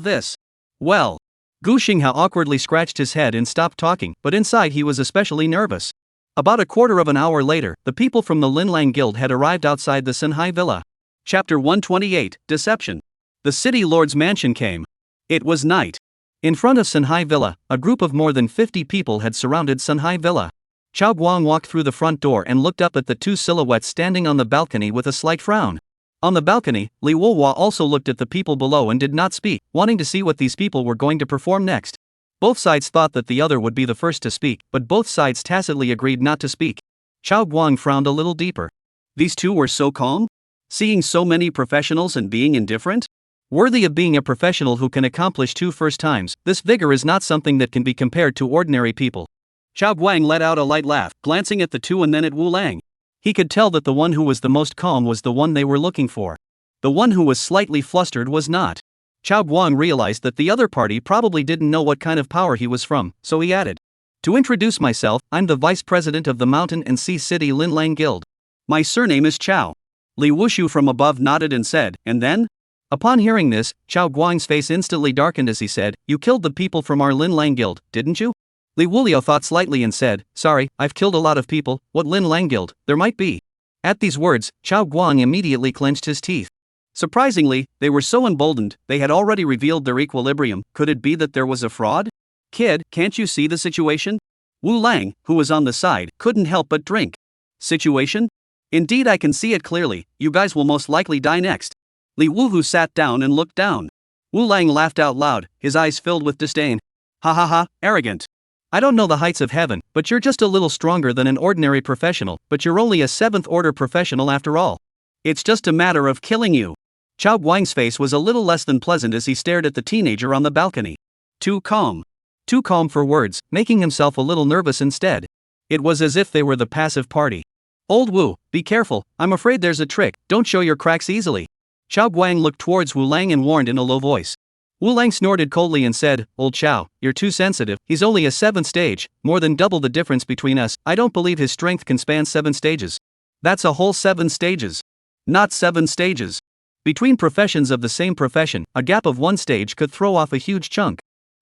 This. Well. Gu Xinghao awkwardly scratched his head and stopped talking, but inside he was especially nervous. About a quarter of an hour later, the people from the Linlang Guild had arrived outside the Senhai Villa. Chapter 128, Deception. The city lord's mansion came. It was night. In front of Senhai Villa, a group of more than 50 people had surrounded Senhai Villa. Chao Guang walked through the front door and looked up at the two silhouettes standing on the balcony with a slight frown. On the balcony, Li Wuhua also looked at the people below and did not speak, wanting to see what these people were going to perform next. Both sides thought that the other would be the first to speak, but both sides tacitly agreed not to speak. Chao Guang frowned a little deeper. These two were so calm? Seeing so many professionals and being indifferent? Worthy of being a professional who can accomplish two first times, this vigor is not something that can be compared to ordinary people. Chao Guang let out a light laugh, glancing at the two and then at Wu Lang. He could tell that the one who was the most calm was the one they were looking for. The one who was slightly flustered was not. Chao Guang realized that the other party probably didn't know what kind of power he was from, so he added, "To introduce myself, I'm the vice president of the Mountain and Sea City Linlang Guild. My surname is Chao." Li Wushu from above nodded and said, "And then?" Upon hearing this, Chao Guang's face instantly darkened as he said, "You killed the people from our Linlang Guild, didn't you?" Li Wuliao thought slightly and said, "Sorry, I've killed a lot of people. What Linlang Guild there might be?" At these words, Chao Guang immediately clenched his teeth. Surprisingly, they were so emboldened, they had already revealed their equilibrium. Could it be that there was a fraud? "Kid, can't you see the situation?" Wu Lang, who was on the side, couldn't help but drink. "Situation? Indeed, I can see it clearly. You guys will most likely die next." Li Wuhu sat down and looked down. Wu Lang laughed out loud, his eyes filled with disdain. "Ha ha ha, arrogant. I don't know the heights of heaven, but you're just a little stronger than an ordinary professional, but you're only a 7th order professional after all. It's just a matter of killing you." Chao Guang's face was a little less than pleasant as he stared at the teenager on the balcony. Too calm. Too calm for words, making himself a little nervous instead. It was as if they were the passive party. "Old Wu, be careful, I'm afraid there's a trick, don't show your cracks easily." Chao Guang looked towards Wu Lang and warned in a low voice. Wu Lang snorted coldly and said, "Old Chao, you're too sensitive, he's only a 7th stage, more than double the difference between us. I don't believe his strength can span 7 stages. That's a whole 7 stages. Not 7 stages. Between professions of the same profession, a gap of 1 stage could throw off a huge chunk.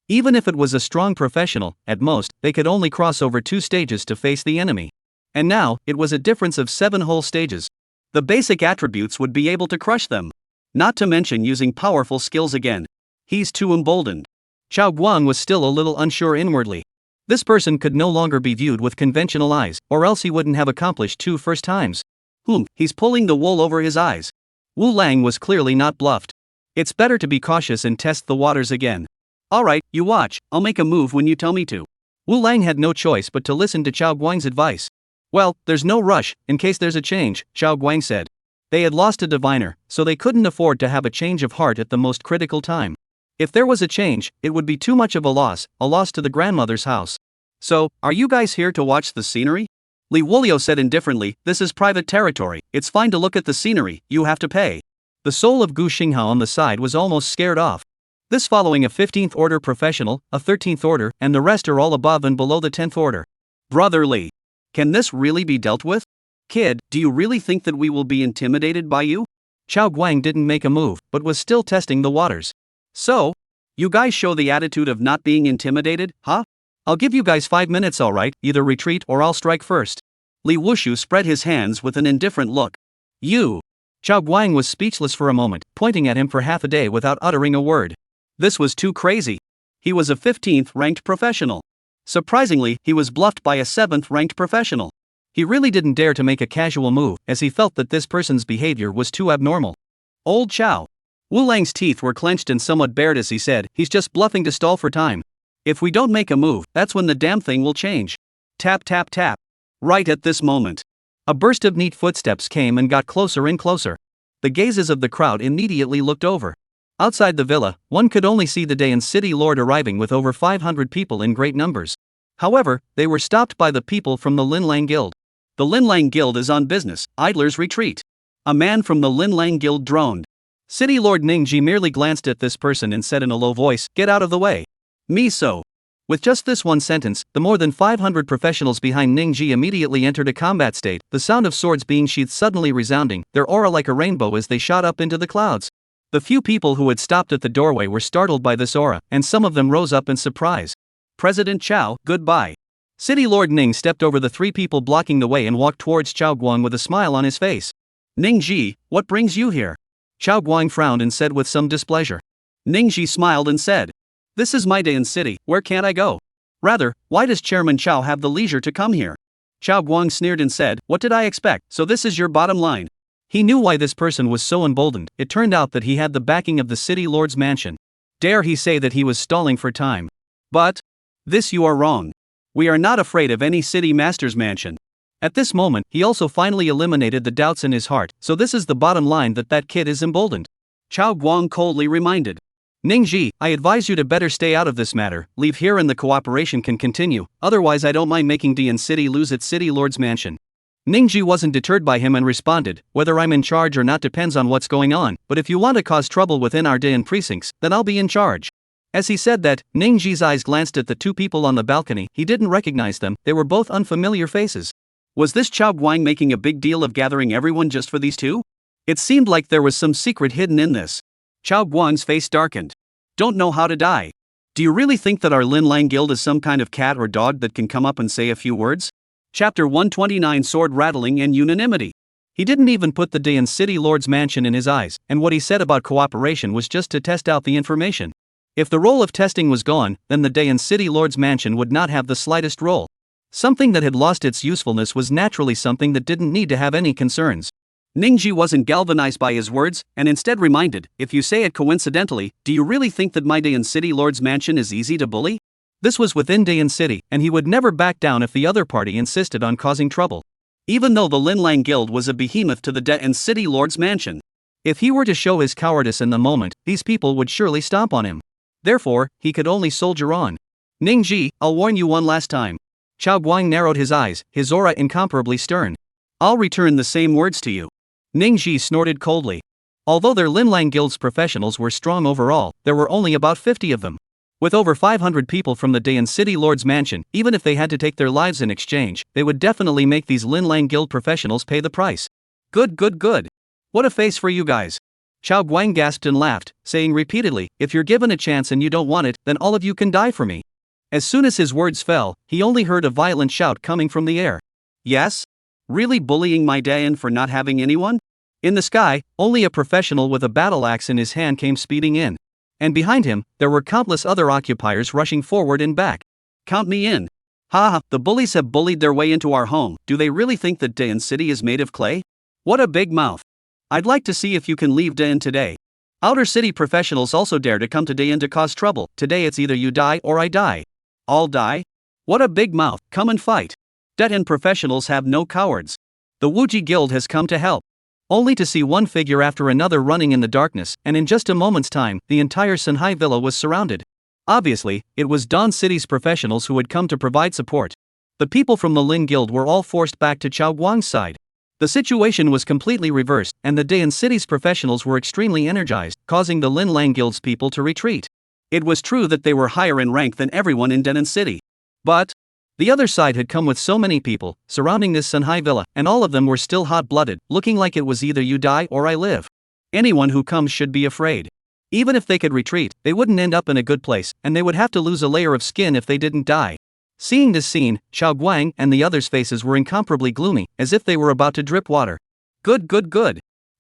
Even if it was a strong professional, at most, they could only cross over 2 stages to face the enemy. And now, it was a difference of 7 whole stages. The basic attributes would be able to crush them. Not to mention using powerful skills again. He's too emboldened." Chao Guang was still a little unsure inwardly. This person could no longer be viewed with conventional eyes, or else he wouldn't have accomplished 2 first times. He's pulling the wool over his eyes. Wu Lang was clearly not bluffed. It's better to be cautious and test the waters again. "Alright, you watch, I'll make a move when you tell me to." Wu Lang had no choice but to listen to Chao Guang's advice. "Well, there's no rush, in case there's a change," Chao Guang said. They had lost a diviner, so they couldn't afford to have a change of heart at the most critical time. If there was a change, it would be too much of a loss to the grandmother's house. "So, are you guys here to watch the scenery?" Li Wolio said indifferently, "This is private territory, it's fine to look at the scenery, you have to pay." The soul of Gu Xinghao on the side was almost scared off. This following a 15th order professional, a 13th order, and the rest are all above and below the 10th order. "Brotherly. Can this really be dealt with? Kid, do you really think that we will be intimidated by you?" Chao Guang didn't make a move, but was still testing the waters. "So? You guys show the attitude of not being intimidated, huh? I'll give you guys 5 minutes, alright, either retreat or I'll strike first." Li Wushu spread his hands with an indifferent look. "You." Chao Guang was speechless for a moment, pointing at him for half a day without uttering a word. This was too crazy. He was a 15th ranked professional. Surprisingly, he was bluffed by a 7th ranked professional. He really didn't dare to make a casual move, as he felt that this person's behavior was too abnormal. "Old Chao." Wu Lang's teeth were clenched and somewhat bared as he said, "He's just bluffing to stall for time. If we don't make a move, that's when the damn thing will change." Tap tap tap. Right at this moment, a burst of neat footsteps came and got closer and closer. The gazes of the crowd immediately looked over. Outside the villa, one could only see the Dayan city lord arriving with over 500 people in great numbers. However, they were stopped by the people from the Linlang Guild. "The Linlang Guild is on business, idlers retreat." A man from the Linlang Guild droned. City Lord Ningji merely glanced at this person and said in a low voice, "Get out of the way." "Me so." With just this one sentence, the more than 500 professionals behind Ningji immediately entered a combat state, the sound of swords being sheathed suddenly resounding, their aura like a rainbow as they shot up into the clouds. The few people who had stopped at the doorway were startled by this aura, and some of them rose up in surprise. President Chao, goodbye. City Lord Ning stepped over the three people blocking the way and walked towards Chao Guang with a smile on his face. Ningji, what brings you here? Chao Guang frowned and said with some displeasure. Ningji smiled and said, this is my day in city, where can't I go? Rather, why does Chairman Chao have the leisure to come here? Chao Guang sneered and said, what did I expect, so this is your bottom line. He knew why this person was so emboldened. It turned out that he had the backing of the city lord's mansion. Dare he say that he was stalling for time? But this you are wrong. We are not afraid of any city master's mansion. At this moment, he also finally eliminated the doubts in his heart, so this is the bottom line, that kid is emboldened. Chao Guang coldly reminded. Ningji, I advise you to better stay out of this matter, leave here and the cooperation can continue, otherwise I don't mind making Dian City lose its city lord's mansion. Ningji wasn't deterred by him and responded, whether I'm in charge or not depends on what's going on, but if you want to cause trouble within our Dian precincts, then I'll be in charge. As he said that, Ningji's eyes glanced at the two people on the balcony. He didn't recognize them, they were both unfamiliar faces. Was this Chao Guang making a big deal of gathering everyone just for these two? It seemed like there was some secret hidden in this. Chao Guang's face darkened. Don't know how to die. Do you really think that our Lin Lang Guild is some kind of cat or dog that can come up and say a few words? Chapter 129 Sword Rattling and Unanimity. He didn't even put the Dian City Lord's mansion in his eyes, and what he said about cooperation was just to test out the information. If the role of testing was gone, then the Dian City Lord's mansion would not have the slightest role. Something that had lost its usefulness was naturally something that didn't need to have any concerns. Ningji wasn't galvanized by his words, and instead reminded, if you say it coincidentally, do you really think that my Dian City Lord's mansion is easy to bully? This was within Dian City, and he would never back down if the other party insisted on causing trouble. Even though the Lin Lang Guild was a behemoth to the Dian City Lord's mansion. If he were to show his cowardice in the moment, these people would surely stomp on him. Therefore, he could only soldier on. Ningji, I'll warn you one last time. Chao Guang narrowed his eyes, his aura incomparably stern. I'll return the same words to you. Ningji snorted coldly. Although their Lin Lang Guild's professionals were strong overall, there were only about 50 of them. With over 500 people from the Dian City Lord's mansion, even if they had to take their lives in exchange, they would definitely make these Lin Lang Guild professionals pay the price. Good. What a face for you guys. Chao Guang gasped and laughed, saying repeatedly, if you're given a chance and you don't want it, then all of you can die for me. As soon as his words fell, he only heard a violent shout coming from the air. Yes? Really bullying my Dian for not having anyone? In the sky, only a professional with a battle axe in his hand came speeding in. And behind him, there were countless other occupiers rushing forward and back. Count me in. Ha, the bullies have bullied their way into our home. Do they really think that Dian City is made of clay? What a big mouth. I'd like to see if you can leave Dian today. Outer city professionals also dare to come to Dian to cause trouble. Today it's either you die or I die. All die? What a big mouth, come and fight. Dian professionals have no cowards. The Wuji Guild has come to help. Only to see one figure after another running in the darkness, and in just a moment's time, the entire Sunhai Villa was surrounded. Obviously, it was Dawn City's professionals who had come to provide support. The people from the Lin Guild were all forced back to Chao Guang's side. The situation was completely reversed, and the Dian City's professionals were extremely energized, causing the Lin Lang Guild's people to retreat. It was true that they were higher in rank than everyone in Dian City. But the other side had come with so many people, surrounding this Sunhai Villa, and all of them were still hot-blooded, looking like it was either you die or I live. Anyone who comes should be afraid. Even if they could retreat, they wouldn't end up in a good place, and they would have to lose a layer of skin if they didn't die. Seeing this scene, Chao Guang and the others' faces were incomparably gloomy, as if they were about to drip water. Good.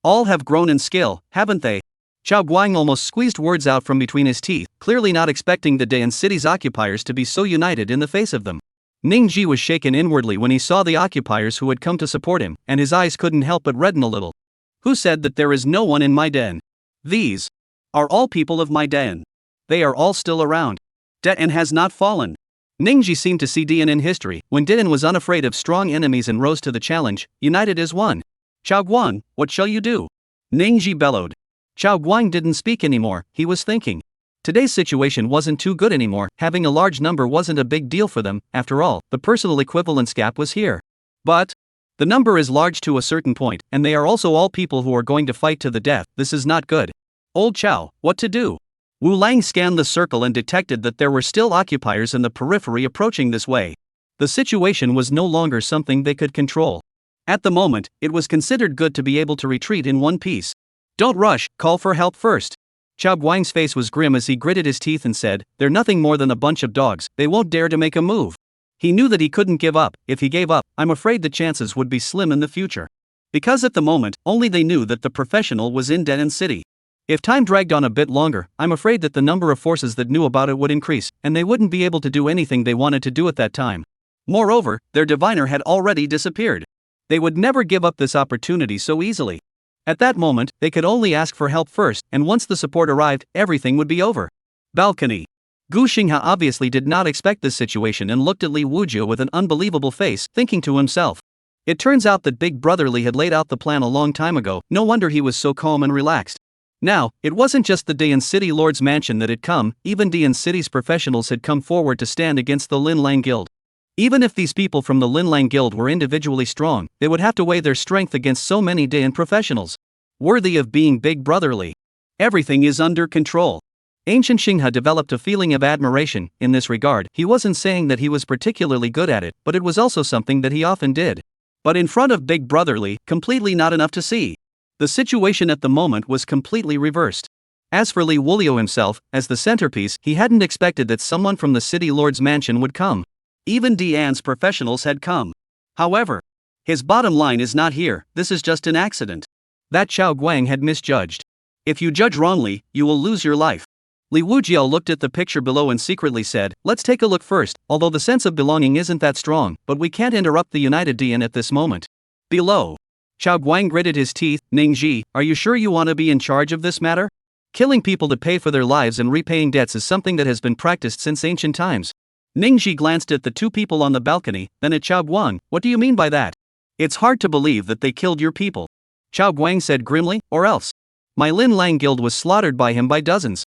All have grown in skill, haven't they? Chao Guang almost squeezed words out from between his teeth, clearly not expecting the Dian City's occupiers to be so united in the face of them. Ningji was shaken inwardly when he saw the occupiers who had come to support him, and his eyes couldn't help but redden a little. Who said that there is no one in my Dian? These are all people of my Dian. They are all still around. Dian has not fallen. Ningji seemed to see Dian in history, when Dian was unafraid of strong enemies and rose to the challenge, united as one. Chao Guang, what shall you do? Ningji bellowed. Chao Guang didn't speak anymore, he was thinking. Today's situation wasn't too good anymore, having a large number wasn't a big deal for them, after all, the personal equivalence gap was here. But the number is large to a certain point, and they are also all people who are going to fight to the death. This is not good. Old Chao, what to do? Wu Lang scanned the circle and detected that there were still occupiers in the periphery approaching this way. The situation was no longer something they could control. At the moment, it was considered good to be able to retreat in one piece. Don't rush, call for help first. Chao Guang's face was grim as he gritted his teeth and said, they're nothing more than a bunch of dogs, they won't dare to make a move. He knew that he couldn't give up. If he gave up, I'm afraid the chances would be slim in the future. Because at the moment, only they knew that the professional was in Denan City. If time dragged on a bit longer, I'm afraid that the number of forces that knew about it would increase, and they wouldn't be able to do anything they wanted to do at that time. Moreover, their diviner had already disappeared. They would never give up this opportunity so easily. At that moment, they could only ask for help first, and once the support arrived, everything would be over. Balcony. Gu Xinghe obviously did not expect this situation and looked at Liuji with an unbelievable face, thinking to himself. It turns out that Big Brother Li had laid out the plan a long time ago, no wonder he was so calm and relaxed. Now, it wasn't just the Dayan City Lord's mansion that had come, even Dayan City's professionals had come forward to stand against the Lin Lang Guild. Even if these people from the Lin Lang Guild were individually strong, they would have to weigh their strength against so many Dayan professionals. Worthy of being Big Brotherly. Everything is under control. Ancient Xinghe developed a feeling of admiration. In this regard, he wasn't saying that he was particularly good at it, but it was also something that he often did. But in front of Big Brotherly, completely not enough to see. The situation at the moment was completely reversed. As for Li Wulio himself, as the centerpiece, he hadn't expected that someone from the City Lord's mansion would come. Even Dian's professionals had come. However, his bottom line is not here, this is just an accident. That Chao Guang had misjudged. If you judge wrongly, you will lose your life. Li Wujiao looked at the picture below and secretly said, let's take a look first, although the sense of belonging isn't that strong, but we can't interrupt the United Dian at this moment. Below. Chao Guang gritted his teeth, Ningji, are you sure you want to be in charge of this matter? Killing people to pay for their lives and repaying debts is something that has been practiced since ancient times. Ningji glanced at the two people on the balcony, then at Chao Guang. What do you mean by that? It's hard to believe that they killed your people. Chao Guang said grimly, or else. My Lin Lang Guild was slaughtered by him by dozens.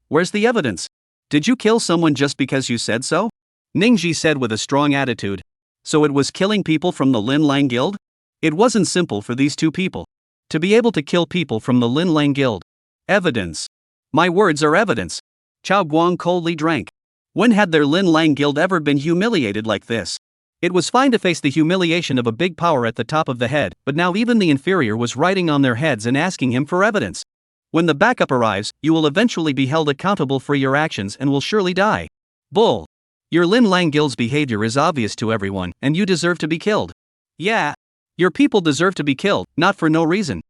Where's the evidence? Did you kill someone just because you said so? Ningji said with a strong attitude. So it was killing people from the Lin Lang Guild? It wasn't simple for these two people to be able to kill people from the Lin Lang Guild. Evidence. My words are evidence. Chao Guang coldly drank. When had their Lin Lang Guild ever been humiliated like this? It was fine to face the humiliation of a big power at the top of the head, but now even the inferior was riding on their heads and asking him for evidence. When the backup arrives, you will eventually be held accountable for your actions and will surely die. Bull. Your Lin Lang Guild's behavior is obvious to everyone, and you deserve to be killed. Yeah. Your people deserve to be killed, not for no reason.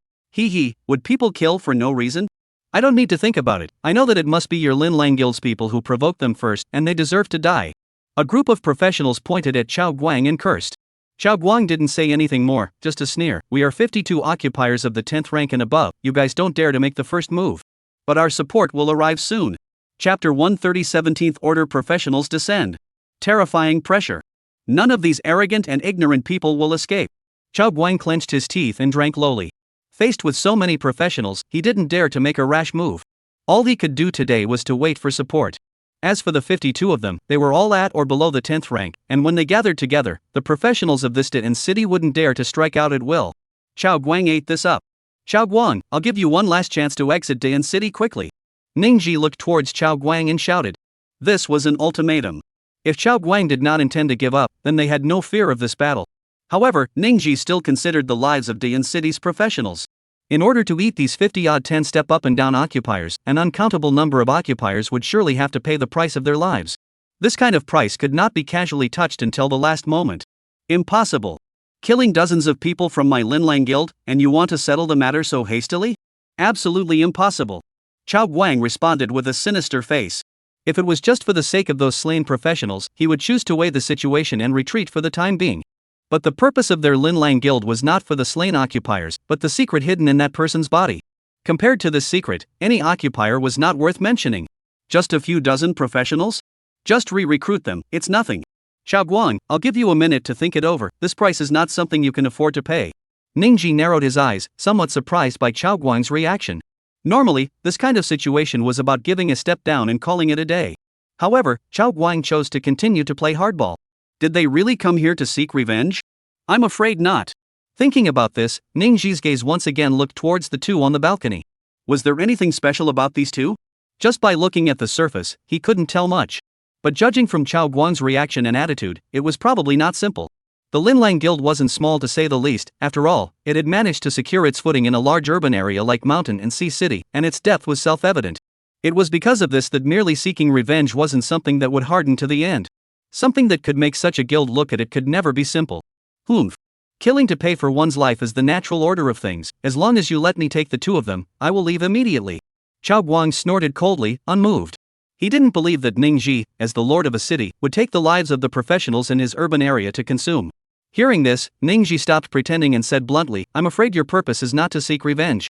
Would people kill for no reason? I don't need to think about it, I know that it must be your Lin Lang Guild's people who provoked them first, and they deserve to die. A group of professionals pointed at Chao Guang and cursed. Chao Guang didn't say anything more, just a sneer. We are 52 occupiers of the 10th rank and above, you guys don't dare to make the first move. But our support will arrive soon. Chapter 130 17th Order Professionals descend. Terrifying pressure. None of these arrogant and ignorant people will escape. Chao Guang clenched his teeth and drank lowly. Faced with so many professionals, he didn't dare to make a rash move. All he could do today was to wait for support. As for the 52 of them, they were all at or below the 10th rank, and when they gathered together, the professionals of this Dayan city wouldn't dare to strike out at will. Chao Guang ate this up. Chao Guang, I'll give you one last chance to exit Dayan city quickly. Ningji looked towards Chao Guang and shouted. This was an ultimatum. If Chao Guang did not intend to give up, then they had no fear of this battle. However, Ningji still considered the lives of Dayan city's professionals. In order to eat these 50-odd 10-step up and down occupiers, an uncountable number of occupiers would surely have to pay the price of their lives. This kind of price could not be casually touched until the last moment. Impossible. Killing dozens of people from my Lin Lang Guild, and you want to settle the matter so hastily? Absolutely impossible. Chao Guang responded with a sinister face. If it was just for the sake of those slain professionals, he would choose to weigh the situation and retreat for the time being. But the purpose of their Lin Lang Guild was not for the slain occupiers, but the secret hidden in that person's body. Compared to this secret, any occupier was not worth mentioning. Just a few dozen professionals? Just re-recruit them, it's nothing. Chao Guang, I'll give you a minute to think it over, this price is not something you can afford to pay. Ningji narrowed his eyes, somewhat surprised by Chao Guang's reaction. Normally, this kind of situation was about giving a step down and calling it a day. However, Chao Guang chose to continue to play hardball. Did they really come here to seek revenge? I'm afraid not. Thinking about this, Ningji's gaze once again looked towards the two on the balcony. Was there anything special about these two? Just by looking at the surface, he couldn't tell much. But judging from Chao Guang's reaction and attitude, it was probably not simple. The Linlang Guild wasn't small to say the least. After all, it had managed to secure its footing in a large urban area like Mountain and Sea City, and its depth was self-evident. It was because of this that merely seeking revenge wasn't something that would harden to the end. Something that could make such a guild look at it could never be simple. Humph. Killing to pay for one's life is the natural order of things. As long as you let me take the two of them, I will leave immediately. Chao Guang snorted coldly, unmoved. He didn't believe that Ning Ji, as the lord of a city, would take the lives of the professionals in his urban area to consume. Hearing this, Ning Ji stopped pretending and said bluntly, I'm afraid your purpose is not to seek revenge.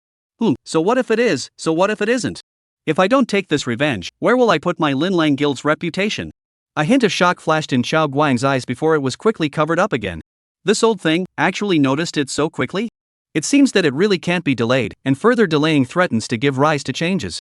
So what if it is, so what if it isn't? If I don't take this revenge, where will I put my Linlang Guild's reputation? A hint of shock flashed in Chao Guang's eyes before it was quickly covered up again. This old thing actually noticed it so quickly? It seems that it really can't be delayed, and further delaying threatens to give rise to changes.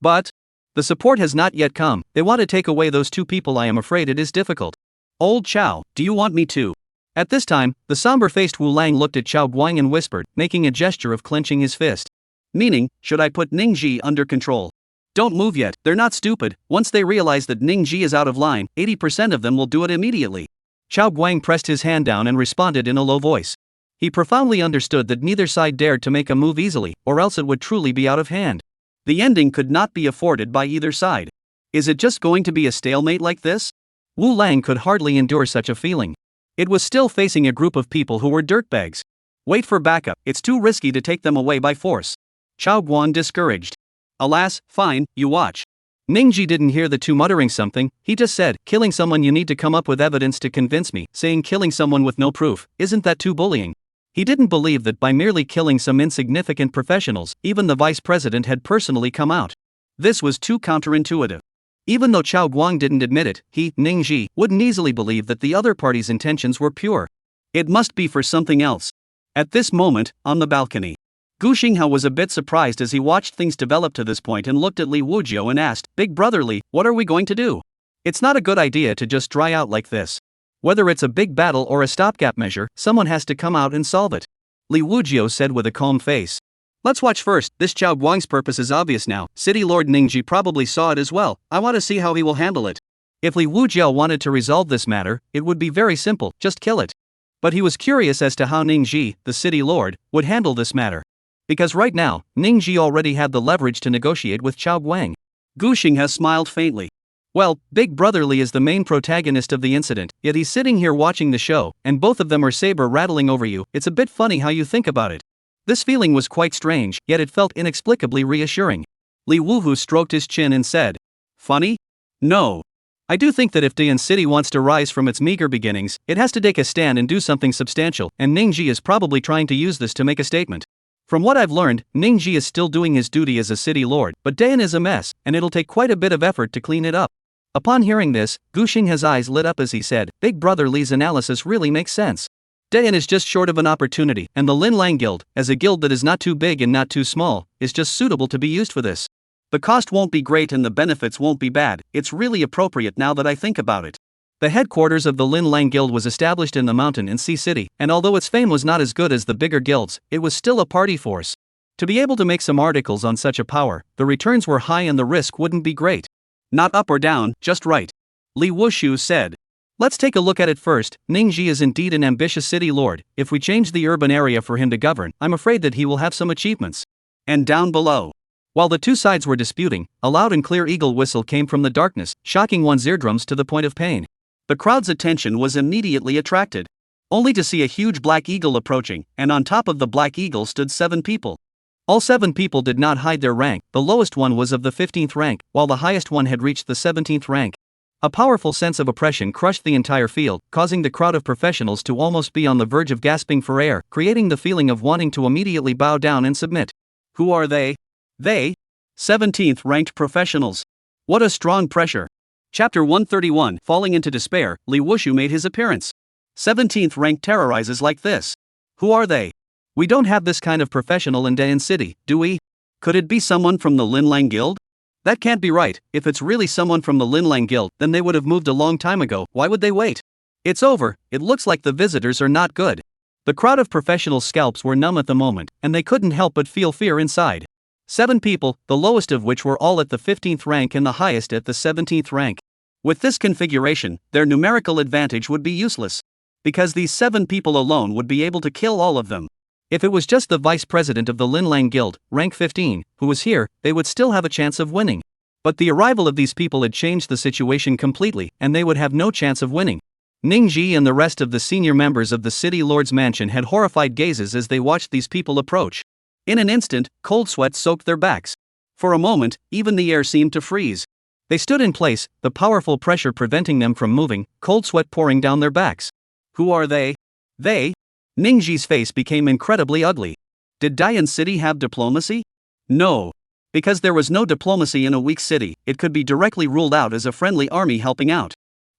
But the support has not yet come. They want to take away those two people. I am afraid it is difficult. Old Chao, do you want me to? At this time, the somber-faced Wu Lang looked at Chao Guang and whispered, making a gesture of clenching his fist. Meaning, should I put Ning Ji under control? Don't move yet, they're not stupid. Once they realize that Ning Ji is out of line, 80% of them will do it immediately. Chao Guang pressed his hand down and responded in a low voice. He profoundly understood that neither side dared to make a move easily, or else it would truly be out of hand. The ending could not be afforded by either side. Is it just going to be a stalemate like this? Wu Lang could hardly endure such a feeling. It was still facing a group of people who were dirtbags. Wait for backup, it's too risky to take them away by force. Chao Guang discouraged. Alas, fine, you watch. Ning Ji didn't hear the two muttering something. He just said, killing someone, you need to come up with evidence to convince me. Saying killing someone with no proof, isn't that too bullying? He didn't believe that by merely killing some insignificant professionals, even the vice president had personally come out. This was too counterintuitive. Even though Chao Guang didn't admit it, he, Ning Ji, wouldn't easily believe that the other party's intentions were pure. It must be for something else. At this moment, on the balcony, Gu Xinghao was a bit surprised as he watched things develop to this point and looked at Li Wujiu and asked, Big brother Li, what are we going to do? It's not a good idea to just dry out like this. Whether it's a big battle or a stopgap measure, someone has to come out and solve it. Li Wujiu said with a calm face. Let's watch first. This Chao Guang's purpose is obvious now. City Lord Ningji probably saw it as well. I want to see how he will handle it. If Li Wujiu wanted to resolve this matter, it would be very simple, just kill it. But he was curious as to how Ningji, the city lord, would handle this matter. Because right now, Ningji already had the leverage to negotiate with Chao Guang. Gu Xinghao smiled faintly. Well, Big Brother Li is the main protagonist of the incident, yet he's sitting here watching the show, and both of them are saber-rattling over you. It's a bit funny how you think about it. This feeling was quite strange, yet it felt inexplicably reassuring. Li Wuhu stroked his chin and said, Funny? No. I do think that if Dian City wants to rise from its meager beginnings, it has to take a stand and do something substantial, and Ningji is probably trying to use this to make a statement. From what I've learned, Ningji is still doing his duty as a city lord, but Dian is a mess, and it'll take quite a bit of effort to clean it up. Upon hearing this, Gu Xinghao's eyes lit up as he said, Big Brother Li's analysis really makes sense. Dian is just short of an opportunity, and the Lin Lang Guild, as a guild that is not too big and not too small, is just suitable to be used for this. The cost won't be great and the benefits won't be bad. It's really appropriate now that I think about it. The headquarters of the Lin Lang Guild was established in the Mountain and Sea City, and although its fame was not as good as the bigger guilds, it was still a party force. To be able to make some articles on such a power, the returns were high and the risk wouldn't be great. Not up or down, just right. Li Wushu said. Let's take a look at it first. Ningji is indeed an ambitious city lord. If we change the urban area for him to govern, I'm afraid that he will have some achievements. And down below. While the two sides were disputing, a loud and clear eagle whistle came from the darkness, shocking one's eardrums to the point of pain. The crowd's attention was immediately attracted. Only to see a huge black eagle approaching, and on top of the black eagle stood 7 people. All 7 people did not hide their rank. The lowest one was of the 15th rank, while the highest one had reached the 17th rank. A powerful sense of oppression crushed the entire field, causing the crowd of professionals to almost be on the verge of gasping for air, creating the feeling of wanting to immediately bow down and submit. Who are they? They? 17th ranked professionals. What a strong pressure. Chapter 131. Falling into despair, Li Wushu made his appearance. 17th rank terrorizes like this. Who are they? We don't have this kind of professional in Dayan City, do we? Could it be someone from the Lin Lang Guild? That can't be right. If it's really someone from the Lin Lang Guild, then they would have moved a long time ago. Why would they wait? It's over. It looks like the visitors are not good. The crowd of professional scalps were numb at the moment, and they couldn't help but feel fear inside. 7 people, the lowest of which were all at the 15th rank and the highest at the 17th rank. With this configuration, their numerical advantage would be useless, because these 7 people alone would be able to kill all of them. If it was just the vice president of the Linlang Guild, rank 15, who was here, they would still have a chance of winning. But the arrival of these people had changed the situation completely, and they would have no chance of winning. Ningji and the rest of the senior members of the city lord's mansion had horrified gazes as they watched these people approach. In an instant, cold sweat soaked their backs. For a moment, even the air seemed to freeze. They stood in place, the powerful pressure preventing them from moving, cold sweat pouring down their backs. Who are they? They? Ningji's face became incredibly ugly. Did Dian City have diplomacy? No. Because there was no diplomacy in a weak city, it could be directly ruled out as a friendly army helping out.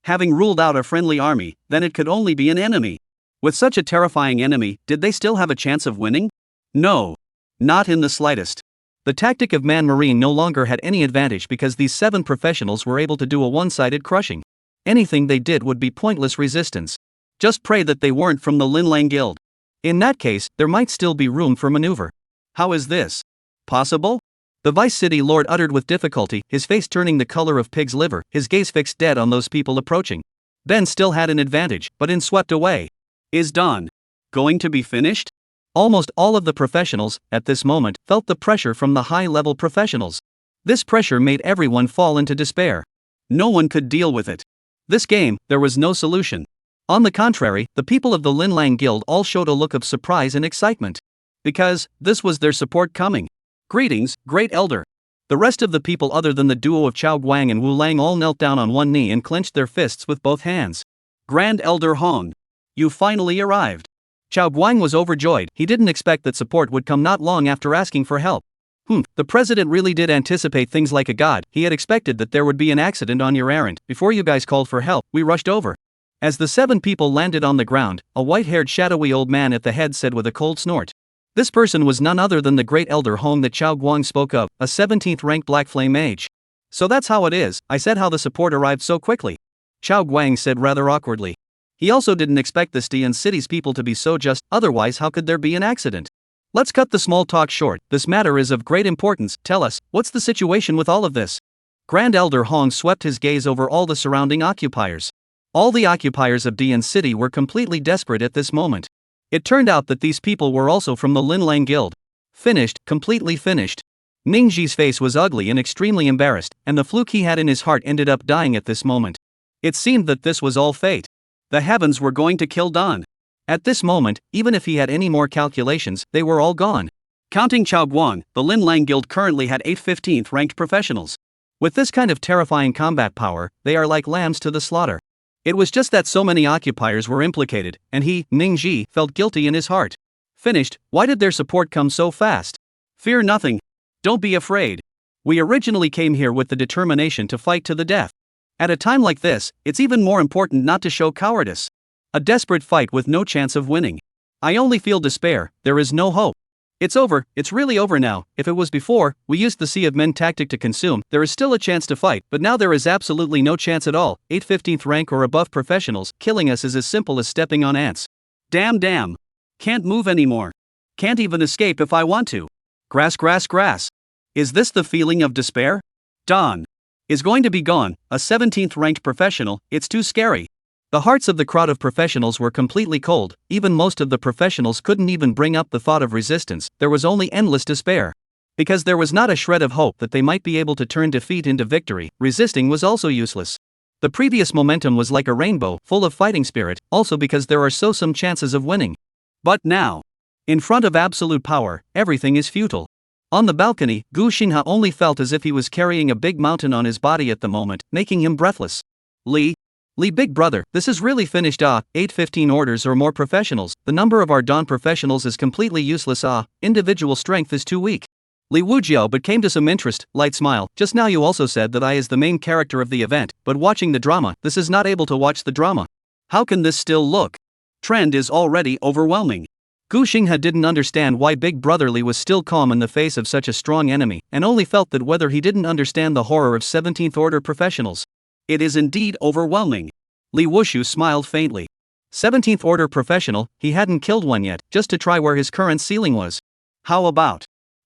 Having ruled out a friendly army, then it could only be an enemy. With such a terrifying enemy, did they still have a chance of winning? No. Not in the slightest. The tactic of Man Marine no longer had any advantage because these 7 professionals were able to do a one-sided crushing. Anything they did would be pointless resistance. Just pray that they weren't from the Linlang Guild. In that case, there might still be room for maneuver. How is this possible? The vice city lord uttered with difficulty, his face turning the color of pig's liver, his gaze fixed dead on those people approaching. Ben still had an advantage, but swept away. Is Dawn going to be finished? Almost all of the professionals, at this moment, felt the pressure from the high-level professionals. This pressure made everyone fall into despair. No one could deal with it. This game, there was no solution. On the contrary, the people of the Linlang Guild all showed a look of surprise and excitement. Because, this was their support coming. Greetings, Great Elder. The rest of the people other than the duo of Chao Guang and Wu Lang all knelt down on one knee and clenched their fists with both hands. Grand Elder Hong. You finally arrived. Chao Guang was overjoyed, he didn't expect that support would come not long after asking for help. The president really did anticipate things like a god, he had expected that there would be an accident on your errand, before you guys called for help, we rushed over. As the 7 people landed on the ground, a white-haired shadowy old man at the head said with a cold snort. This person was none other than the Great Elder Hong that Chao Guang spoke of, a 17th-ranked Black Flame mage. So that's how it is, I said how the support arrived so quickly. Chao Guang said rather awkwardly. He also didn't expect the Dian City's people to be so just, otherwise how could there be an accident? Let's cut the small talk short, this matter is of great importance, tell us, what's the situation with all of this? Grand Elder Hong swept his gaze over all the surrounding occupiers. All the occupiers of Dian City were completely desperate at this moment. It turned out that these people were also from the Linlang Guild. Finished, completely finished. Ningji's face was ugly and extremely embarrassed, and the fluke he had in his heart ended up dying at this moment. It seemed that this was all fate. The heavens were going to kill Don. At this moment, even if he had any more calculations, they were all gone. Counting Chao Guang, the Linlang Guild currently had 8 15th ranked professionals. With this kind of terrifying combat power, they are like lambs to the slaughter. It was just that so many occupiers were implicated, and he, Ningji, felt guilty in his heart. Finished, why did their support come so fast? Fear nothing. Don't be afraid. We originally came here with the determination to fight to the death. At a time like this, it's even more important not to show cowardice. A desperate fight with no chance of winning. I only feel despair, there is no hope. It's over, it's really over now. If it was before, we used the Sea of Men tactic to consume, there is still a chance to fight, but now there is absolutely no chance at all. 8 15th rank or above professionals, killing us is as simple as stepping on ants. Damn. Can't move anymore. Can't even escape if I want to. Grass. Is this the feeling of despair? Dawn is going to be gone, a 17th ranked professional, it's too scary. The hearts of the crowd of professionals were completely cold, even most of the professionals couldn't even bring up the thought of resistance, there was only endless despair. Because there was not a shred of hope that they might be able to turn defeat into victory, resisting was also useless. The previous momentum was like a rainbow, full of fighting spirit, also because there are some chances of winning. But now, in front of absolute power, everything is futile. On the balcony, Gu Xinghe only felt as if he was carrying a big mountain on his body at the moment, making him breathless. Li, big brother, this is really finished 8 15 orders or more professionals, the number of our Dawn professionals is completely useless individual strength is too weak. Li Wujiao but came to some interest, light smile, just now you also said that I is the main character of the event, but watching the drama, this is not able to watch the drama. How can this still look? Trend is already overwhelming. Gu Xinghe didn't understand why Big Brother Li was still calm in the face of such a strong enemy, and only felt that whether he didn't understand the horror of 17th order professionals. It is indeed overwhelming. Li Wushu smiled faintly. 17th order professional, he hadn't killed one yet, just to try where his current ceiling was. How about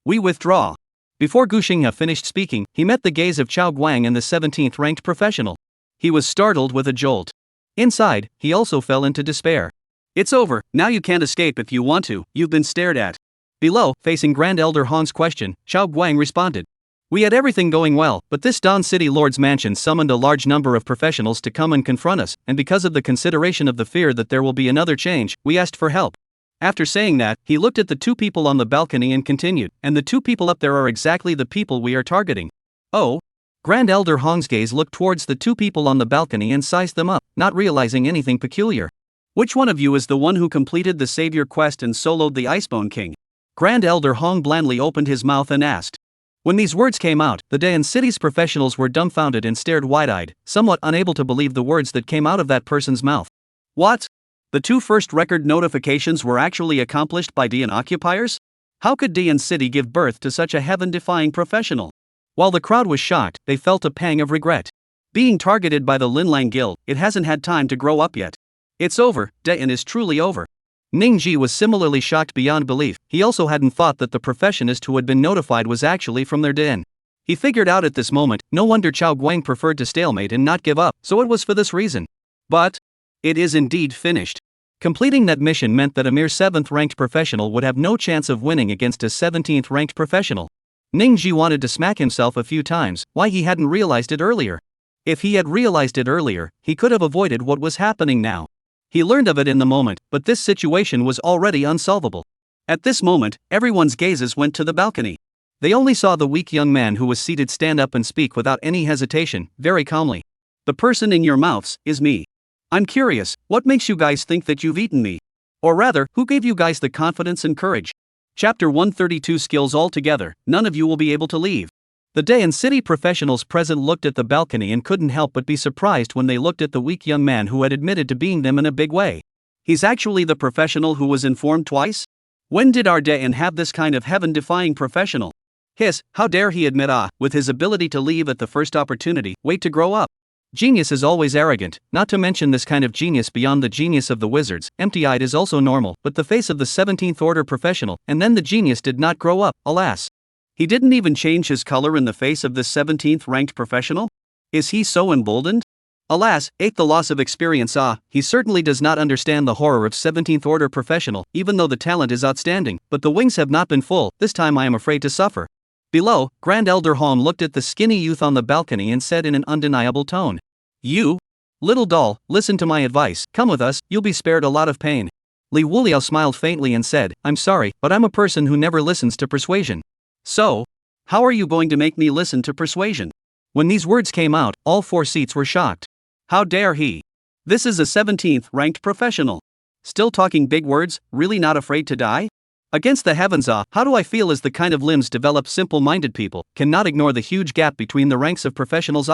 we withdraw? Before Gu Xinghe finished speaking, he met the gaze of Chao Guang and the 17th ranked professional. He was startled with a jolt. Inside, he also fell into despair. It's over, now you can't escape if you want to, you've been stared at. Below, facing Grand Elder Hong's question, Chao Guang responded. We had everything going well, but this Don City Lord's mansion summoned a large number of professionals to come and confront us, and because of the consideration of the fear that there will be another change, we asked for help. After saying that, he looked at the two people on the balcony and continued, and the two people up there are exactly the people we are targeting. Oh? Grand Elder Hong's gaze looked towards the two people on the balcony and sized them up, not realizing anything peculiar. Which one of you is the one who completed the Savior quest and soloed the Icebone King? Grand Elder Hong blandly opened his mouth and asked. When these words came out, the Dayan City's professionals were dumbfounded and stared wide-eyed, somewhat unable to believe the words that came out of that person's mouth. What? The two first record notifications were actually accomplished by Dayan occupiers? How could Dayan City give birth to such a heaven-defying professional? While the crowd was shocked, they felt a pang of regret. Being targeted by the Linlang Guild, it hasn't had time to grow up yet. It's over, Dayan is truly over. Ningji was similarly shocked beyond belief. He also hadn't thought that the professionist who had been notified was actually from their den. He figured out at this moment, no wonder Chao Guang preferred to stalemate and not give up, so it was for this reason. But it is indeed finished. Completing that mission meant that a mere 7th ranked professional would have no chance of winning against a 17th ranked professional. Ningji wanted to smack himself a few times, why he hadn't realized it earlier. If he had realized it earlier, he could have avoided what was happening now. He learned of it in the moment, but this situation was already unsolvable. At this moment, everyone's gazes went to the balcony. They only saw the weak young man who was seated stand up and speak without any hesitation, very calmly. The person in your mouths is me. I'm curious, what makes you guys think that you've eaten me? Or rather, who gave you guys the confidence and courage? Chapter 132 Skills altogether, none of you will be able to leave. The Dayan City professionals present looked at the balcony and couldn't help but be surprised when they looked at the weak young man who had admitted to being them in a big way. He's actually the professional who was informed twice? When did our Dayan have this kind of heaven-defying professional? Hiss, how dare he admit with his ability to leave at the first opportunity, wait to grow up. Genius is always arrogant, not to mention this kind of genius beyond the genius of the wizards. Empty-eyed is also normal, but the face of the 17th order professional, and then the genius did not grow up, alas. He didn't even change his color in the face of this 17th ranked professional? Is he so emboldened? Alas, 8th the loss of experience. He certainly does not understand the horror of 17th order professional, even though the talent is outstanding, but the wings have not been full, this time I am afraid to suffer. Below, Grand Elder Hong looked at the skinny youth on the balcony and said in an undeniable tone. You? Little doll, listen to my advice, come with us, you'll be spared a lot of pain. Li Wuliao smiled faintly and said, I'm sorry, but I'm a person who never listens to persuasion. So? How are you going to make me listen to persuasion? When these words came out, all 4 seats were shocked. How dare he? This is a 17th ranked professional. Still talking big words, really not afraid to die? Against the heavens, how do I feel as the kind of limbs develop simple-minded people, cannot ignore the huge gap between the ranks of professionals.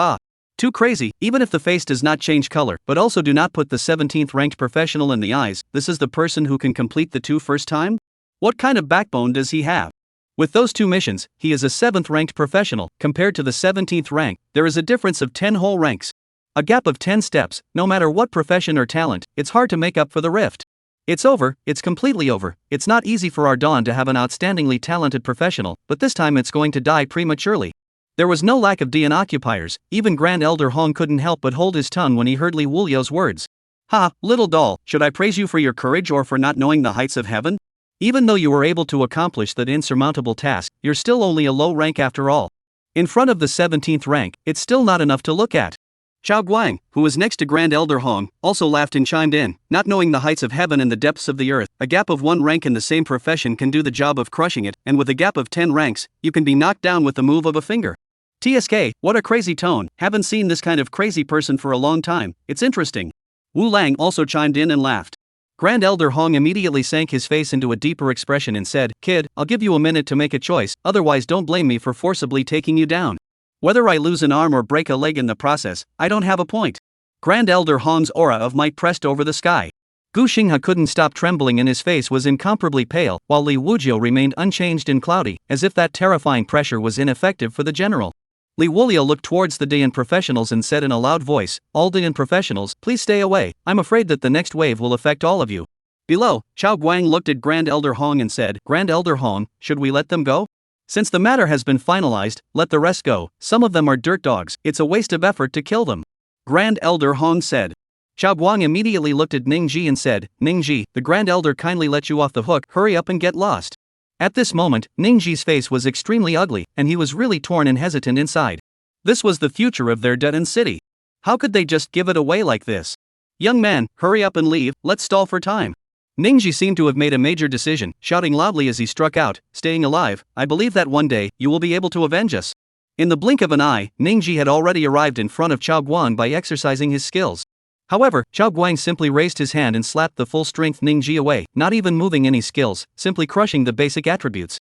Too crazy, even if the face does not change color, but also do not put the 17th ranked professional in the eyes, this is the person who can complete the 2 first time? What kind of backbone does he have? With those 2 missions, he is a 7th ranked professional, compared to the 17th rank, there is a difference of 10 whole ranks. A gap of 10 steps, no matter what profession or talent, it's hard to make up for the rift. It's over, it's completely over, it's not easy for our Dawn to have an outstandingly talented professional, but this time it's going to die prematurely. There was no lack of Dayan occupiers, even Grand Elder Hong couldn't help but hold his tongue when he heard Li Wuliao's words. Ha, little doll, should I praise you for your courage or for not knowing the heights of heaven? Even though you were able to accomplish that insurmountable task, you're still only a low rank after all. In front of the 17th rank, it's still not enough to look at. Chao Guang, who was next to Grand Elder Hong, also laughed and chimed in, not knowing the heights of heaven and the depths of the earth, a gap of 1 rank in the same profession can do the job of crushing it, and with a gap of 10 ranks, you can be knocked down with the move of a finger. TSK, what a crazy tone, haven't seen this kind of crazy person for a long time, it's interesting. Wu Lang also chimed in and laughed. Grand Elder Hong immediately sank his face into a deeper expression and said, Kid, I'll give you a minute to make a choice, otherwise don't blame me for forcibly taking you down. Whether I lose an arm or break a leg in the process, I don't have a point. Grand Elder Hong's aura of might pressed over the sky. Gu Xinghe couldn't stop trembling and his face was incomparably pale, while Li Wujiao remained unchanged and cloudy, as if that terrifying pressure was ineffective for the general. Li Wuliao looked towards the Dayan professionals and said in a loud voice, All Dayan professionals, please stay away, I'm afraid that the next wave will affect all of you. Below, Chao Guang looked at Grand Elder Hong and said, Grand Elder Hong, should we let them go? Since the matter has been finalized, let the rest go. Some of them are dirt dogs, it's a waste of effort to kill them. Grand Elder Hong said. Xiao Guang immediately looked at Ningji and said, Ningji, the Grand Elder kindly let you off the hook, hurry up and get lost. At this moment, Ningji's face was extremely ugly, and he was really torn and hesitant inside. This was the future of their dead-end city. How could they just give it away like this? Young man, hurry up and leave, let's stall for time. Ningji seemed to have made a major decision, shouting loudly as he struck out, staying alive, I believe that one day, you will be able to avenge us. In the blink of an eye, Ningji had already arrived in front of Xiao Guang by exercising his skills. However, Xiao Guang simply raised his hand and slapped the full-strength Ningji away, not even moving any skills, simply crushing the basic attributes.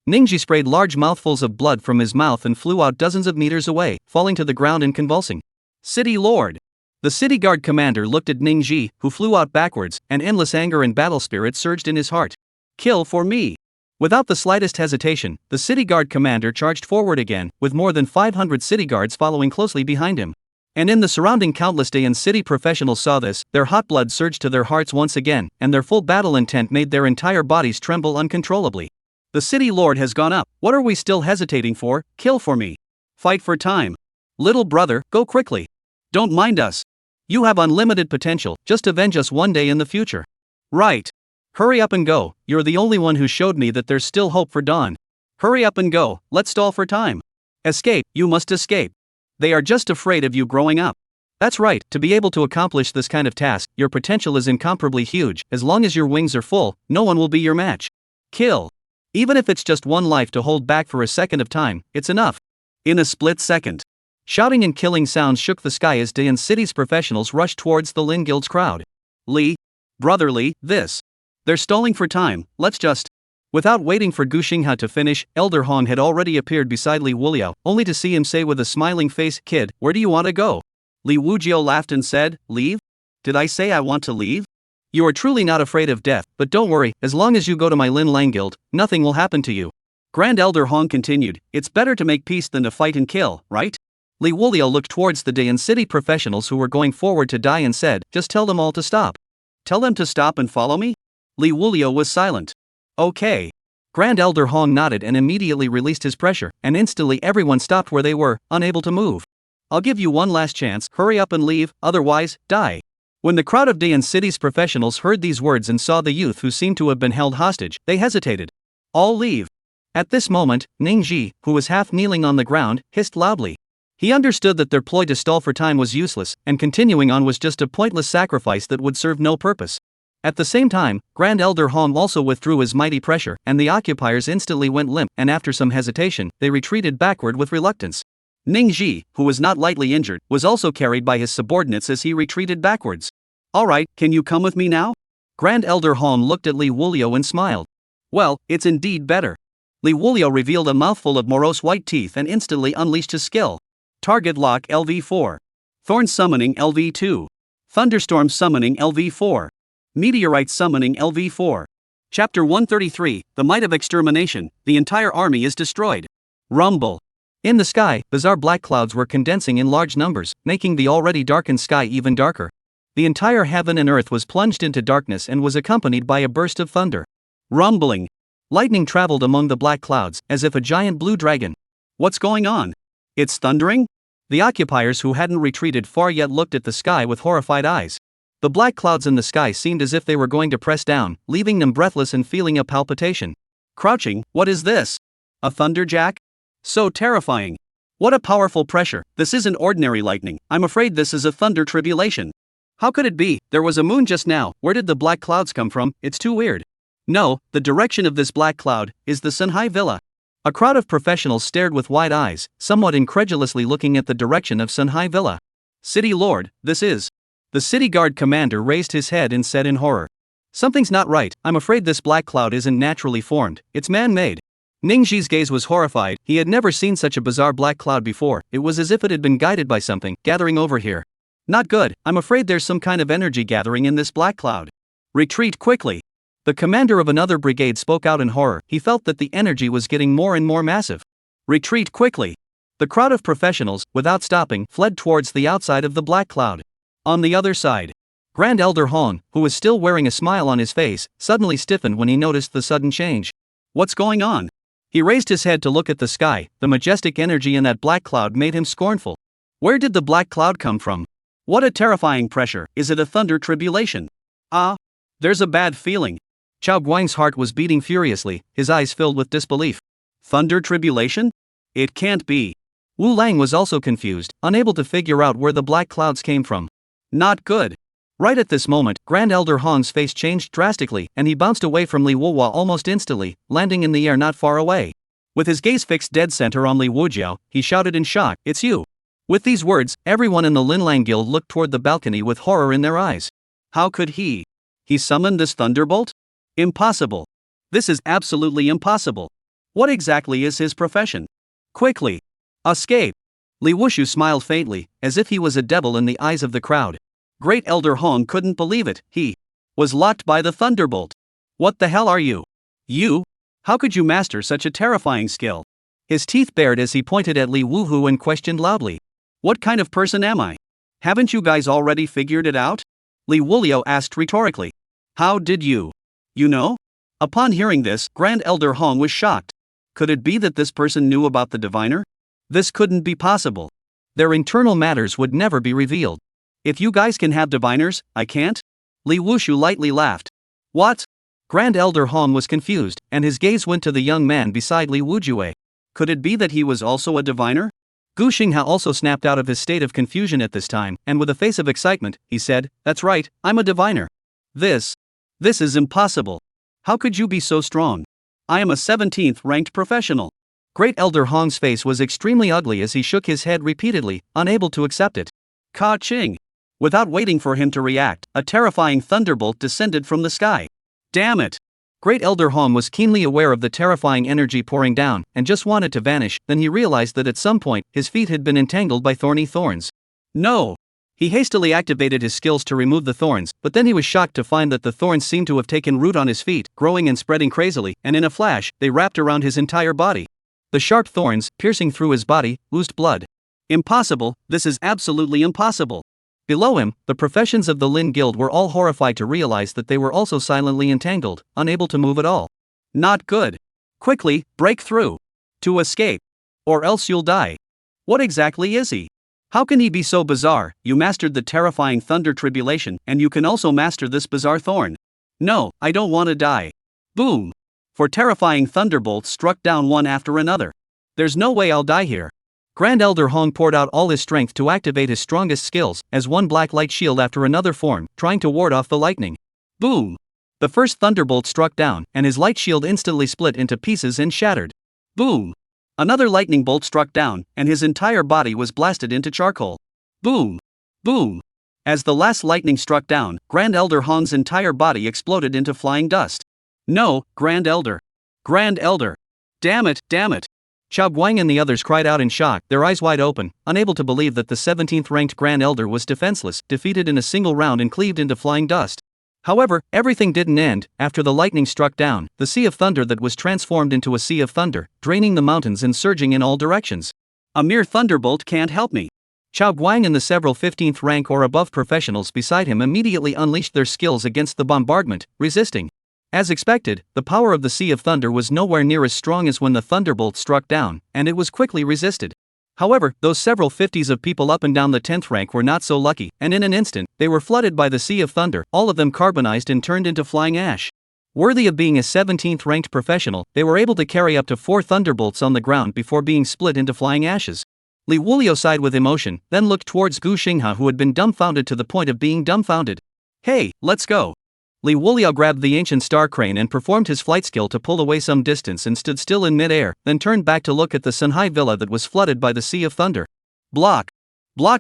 Ningji sprayed large mouthfuls of blood from his mouth and flew out dozens of meters away, falling to the ground and convulsing. City Lord. The city guard commander looked at Ningji, who flew out backwards, and endless anger and battle spirit surged in his heart. Kill for me. Without the slightest hesitation, the city guard commander charged forward again, with more than 500 city guards following closely behind him. And in the surrounding countless Dayan city professionals saw this, their hot blood surged to their hearts once again, and their full battle intent made their entire bodies tremble uncontrollably. The city lord has gone up, what are we still hesitating for? Kill for me. Fight for time. Little brother, go quickly. Don't mind us. You have unlimited potential, just avenge us one day in the future. Right. Hurry up and go, you're the only one who showed me that there's still hope for dawn. Hurry up and go, let's stall for time. Escape, you must escape. They are just afraid of you growing up. That's right, to be able to accomplish this kind of task, your potential is incomparably huge, as long as your wings are full, no one will be your match. Kill. Even if it's just one life to hold back for a second of time, it's enough. In a split second. Shouting and killing sounds shook the sky as Dayan City's professionals rushed towards the Lin Guild's crowd. Li. Brother Li, this. They're stalling for time, let's just. Without waiting for Gu Xingha to finish, Elder Hong had already appeared beside Li Wuliao, only to see him say with a smiling face, Kid, where do you want to go? Li Wujiao laughed and said, Leave? Did I say I want to leave? You are truly not afraid of death, but don't worry, as long as you go to my Lin Lang Guild, nothing will happen to you. Grand Elder Hong continued, it's better to make peace than to fight and kill, right? Li Wuliao looked towards the Dayan City professionals who were going forward to die and said, just tell them all to stop. Tell them to stop and follow me? Li Wuliao was silent. Okay. Grand Elder Hong nodded and immediately released his pressure, and instantly everyone stopped where they were, unable to move. I'll give you one last chance, hurry up and leave, otherwise, die. When the crowd of Dayan City's professionals heard these words and saw the youth who seemed to have been held hostage, they hesitated. All leave. At this moment, Ningji, who was half kneeling on the ground, hissed loudly. He understood that their ploy to stall for time was useless, and continuing on was just a pointless sacrifice that would serve no purpose. At the same time, Grand Elder Hong also withdrew his mighty pressure, and the occupiers instantly went limp, and after some hesitation, they retreated backward with reluctance. Ningji, who was not lightly injured, was also carried by his subordinates as he retreated backwards. Alright, can you come with me now? Grand Elder Hong looked at Li Wuliao and smiled. Well, it's indeed better. Li Wuliao revealed a mouthful of morose white teeth and instantly unleashed his skill. Target Lock LV4. Thorn Summoning LV2. Thunderstorm Summoning LV4. Meteorite Summoning LV4. Chapter 133, The Might of Extermination, the entire army is destroyed. Rumble. In the sky, bizarre black clouds were condensing in large numbers, making the already darkened sky even darker. The entire heaven and earth was plunged into darkness and was accompanied by a burst of thunder. Rumbling. Lightning traveled among the black clouds, as if a giant blue dragon. What's going on? It's thundering? The occupiers who hadn't retreated far yet looked at the sky with horrified eyes. The black clouds in the sky seemed as if they were going to press down, leaving them breathless and feeling a palpitation. Crouching, what is this? A thunderjack? So terrifying. What a powerful pressure, this isn't ordinary lightning, I'm afraid this is a thunder tribulation. How could it be? There was a moon just now, where did the black clouds come from? It's too weird. No, the direction of this black cloud is the Sunhai Villa. A crowd of professionals stared with wide eyes, somewhat incredulously looking at the direction of Sunhai Villa. City Lord, this is. The city guard commander raised his head and said in horror. Something's not right, I'm afraid this black cloud isn't naturally formed, it's man-made. Ningji's gaze was horrified, he had never seen such a bizarre black cloud before, it was as if it had been guided by something, gathering over here. Not good, I'm afraid there's some kind of energy gathering in this black cloud. Retreat quickly. The commander of another brigade spoke out in horror, he felt that the energy was getting more and more massive. Retreat quickly. The crowd of professionals, without stopping, fled towards the outside of the black cloud. On the other side, Grand Elder Hong, who was still wearing a smile on his face, suddenly stiffened when he noticed the sudden change. What's going on? He raised his head to look at the sky. The majestic energy in that black cloud made him scornful. Where did the black cloud come from? What a terrifying pressure. Is it a thunder tribulation? There's a bad feeling. Chao Guang's heart was beating furiously, his eyes filled with disbelief. Thunder tribulation? It can't be. Wu Lang was also confused, unable to figure out where the black clouds came from. Not good. Right at this moment, Grand Elder Hong's face changed drastically, and he bounced away from Li Wuhua almost instantly, landing in the air not far away. With his gaze fixed dead center on Li Wujiao, he shouted in shock, "It's you!" With these words, everyone in the Linlang Guild looked toward the balcony with horror in their eyes. How could he? He summoned this thunderbolt? Impossible. This is absolutely impossible. What exactly is his profession? Quickly! Escape! Li Wushu smiled faintly, as if he was a devil in the eyes of the crowd. Great Elder Hong couldn't believe it. He was locked by the thunderbolt. What the hell are you? You? How could you master such a terrifying skill? His teeth bared as he pointed at Li Wuhu and questioned loudly. What kind of person am I? Haven't you guys already figured it out? Li Wuliao asked rhetorically. How did you? You know? Upon hearing this, Grand Elder Hong was shocked. Could it be that this person knew about the diviner? This couldn't be possible. Their internal matters would never be revealed. If you guys can have diviners, I can't? Li Wushu lightly laughed. What? Grand Elder Hong was confused, and his gaze went to the young man beside Li Wujue. Could it be that he was also a diviner? Gu Xingha also snapped out of his state of confusion at this time, and with a face of excitement, he said, "That's right, I'm a diviner." This is impossible. How could you be so strong? I am a 17th ranked professional. Great Elder Hong's face was extremely ugly as he shook his head repeatedly, unable to accept it. Ka-ching! Without waiting for him to react, a terrifying thunderbolt descended from the sky. Damn it! Great Elder Hong was keenly aware of the terrifying energy pouring down, and just wanted to vanish. Then he realized that at some point, his feet had been entangled by thorny thorns. No! He hastily activated his skills to remove the thorns, but then he was shocked to find that the thorns seemed to have taken root on his feet, growing and spreading crazily, and in a flash, they wrapped around his entire body. The sharp thorns, piercing through his body, oozed blood. Impossible, this is absolutely impossible. Below him, the professions of the Lin Guild were all horrified to realize that they were also silently entangled, unable to move at all. Not good. Quickly, break through. To escape. Or else you'll die. What exactly is he? How can he be so bizarre? You mastered the terrifying thunder tribulation, and you can also master this bizarre thorn. No, I don't want to die. Boom! For terrifying thunderbolts struck down one after another. There's no way I'll die here. Grand Elder Hong poured out all his strength to activate his strongest skills, as one black light shield after another formed, trying to ward off the lightning. Boom! The first thunderbolt struck down, and his light shield instantly split into pieces and shattered. Boom! Another lightning bolt struck down, and his entire body was blasted into charcoal. Boom! Boom! As the last lightning struck down, Grand Elder Hong's entire body exploded into flying dust. No, Grand Elder! Grand Elder! Damn it, damn it! Chao Guang and the others cried out in shock, their eyes wide open, unable to believe that the 17th ranked Grand Elder was defenseless, defeated in a single round and cleaved into flying dust. However, everything didn't end. After the lightning struck down, the sea of thunder that was transformed into a sea of thunder, draining the mountains and surging in all directions. A mere thunderbolt can't help me. Chao Guang and the several 15th rank or above professionals beside him immediately unleashed their skills against the bombardment, resisting. As expected, the power of the Sea of Thunder was nowhere near as strong as when the thunderbolt struck down, and it was quickly resisted. However, those several 50s of people up and down the 10th rank were not so lucky, and in an instant, they were flooded by the Sea of Thunder, all of them carbonized and turned into flying ash. Worthy of being a 17th ranked professional, they were able to carry up to 4 thunderbolts on the ground before being split into flying ashes. Li Wulio sighed with emotion, then looked towards Gu Xingha, who had been dumbfounded to the point of being dumbfounded. Hey, let's go. Li Wuliao grabbed the ancient star crane and performed his flight skill to pull away some distance and stood still in mid-air, then turned back to look at the Sunhai Villa that was flooded by the Sea of Thunder. Blocked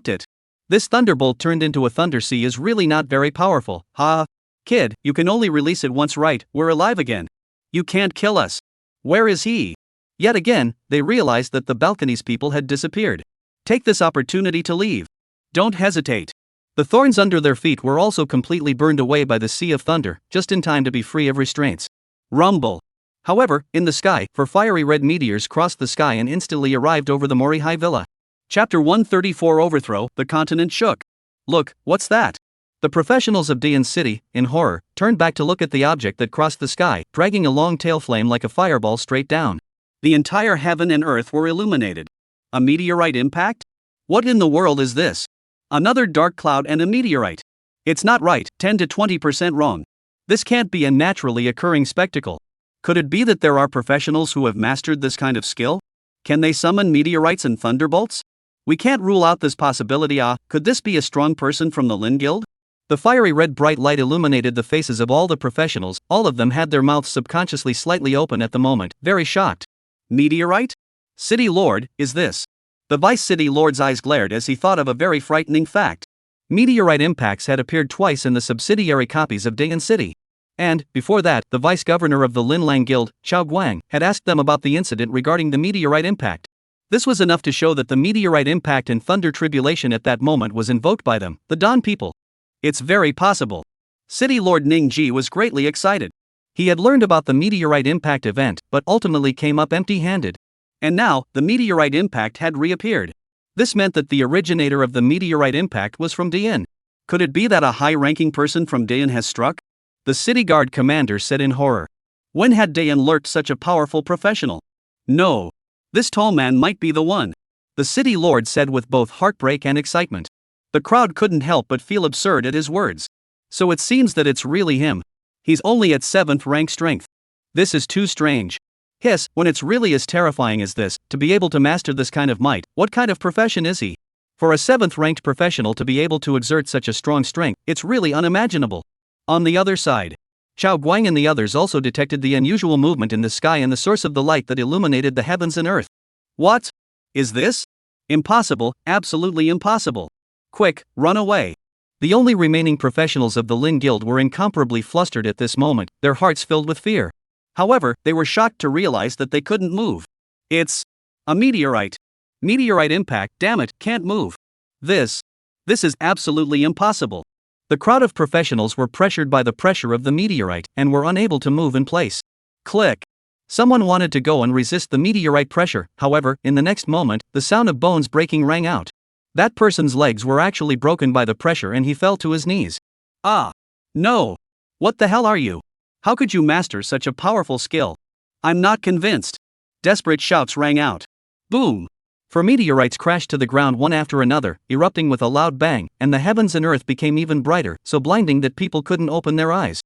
it. This thunderbolt turned into a thunder sea is really not very powerful. Ha! Kid, you can only release it once, right? We're alive again. You can't kill us. Where is he? Yet again, they realized that the balcony's people had disappeared. Take this opportunity to leave. Don't hesitate. The thorns under their feet were also completely burned away by the Sea of Thunder, just in time to be free of restraints. Rumble. However, in the sky, fiery red meteors crossed the sky and instantly arrived over the Morihei Villa. Chapter 134 Overthrow, the continent shook. Look, what's that? The professionals of Dian City, in horror, turned back to look at the object that crossed the sky, dragging a long tail flame like a fireball straight down. The entire heaven and earth were illuminated. A meteorite impact? What in the world is this? Another dark cloud and a meteorite. It's not right, 10 to 20% wrong. This can't be a naturally occurring spectacle. Could it be that there are professionals who have mastered this kind of skill? Can they summon meteorites and thunderbolts? We can't rule out this possibility. Could this be a strong person from the Lin Guild? The fiery red bright light illuminated the faces of all the professionals. All of them had their mouths subconsciously slightly open at the moment, very shocked. Meteorite? City Lord, is this? The Vice City Lord's eyes glared as he thought of a very frightening fact. Meteorite impacts had appeared twice in the subsidiary copies of Dayan City. And, before that, the vice-governor of the Linlang Guild, Chao Guang, had asked them about the incident regarding the meteorite impact. This was enough to show that the meteorite impact and thunder tribulation at that moment was invoked by them, the Don people. It's very possible. City Lord Ning Ji was greatly excited. He had learned about the meteorite impact event, but ultimately came up empty-handed. And now, the meteorite impact had reappeared. This meant that the originator of the meteorite impact was from Dayan. Could it be that a high-ranking person from Dayan has struck? The city guard commander said in horror. When had Dayan lurked such a powerful professional? No. This tall man might be the one. The city lord said with both heartbreak and excitement. The crowd couldn't help but feel absurd at his words. So it seems that it's really him. He's only at 7th rank strength. This is too strange. Hiss, when it's really as terrifying as this, to be able to master this kind of might, what kind of profession is he? For a 7th ranked professional to be able to exert such a strong strength, it's really unimaginable. On the other side, Chao Guang and the others also detected the unusual movement in the sky and the source of the light that illuminated the heavens and earth. What? Is this? Impossible, absolutely impossible. Quick, run away. The only remaining professionals of the Lin Guild were incomparably flustered at this moment, their hearts filled with fear. However, they were shocked to realize that they couldn't move. It's a meteorite. Meteorite impact, damn it, can't move. This is absolutely impossible. The crowd of professionals were pressured by the pressure of the meteorite and were unable to move in place. Click. Someone wanted to go and resist the meteorite pressure, however, in the next moment, the sound of bones breaking rang out. That person's legs were actually broken by the pressure and he fell to his knees. Ah! No! What the hell are you? How could you master such a powerful skill? I'm not convinced. Desperate shouts rang out. Boom! For meteorites crashed to the ground one after another, erupting with a loud bang, and the heavens and earth became even brighter, so blinding that people couldn't open their eyes.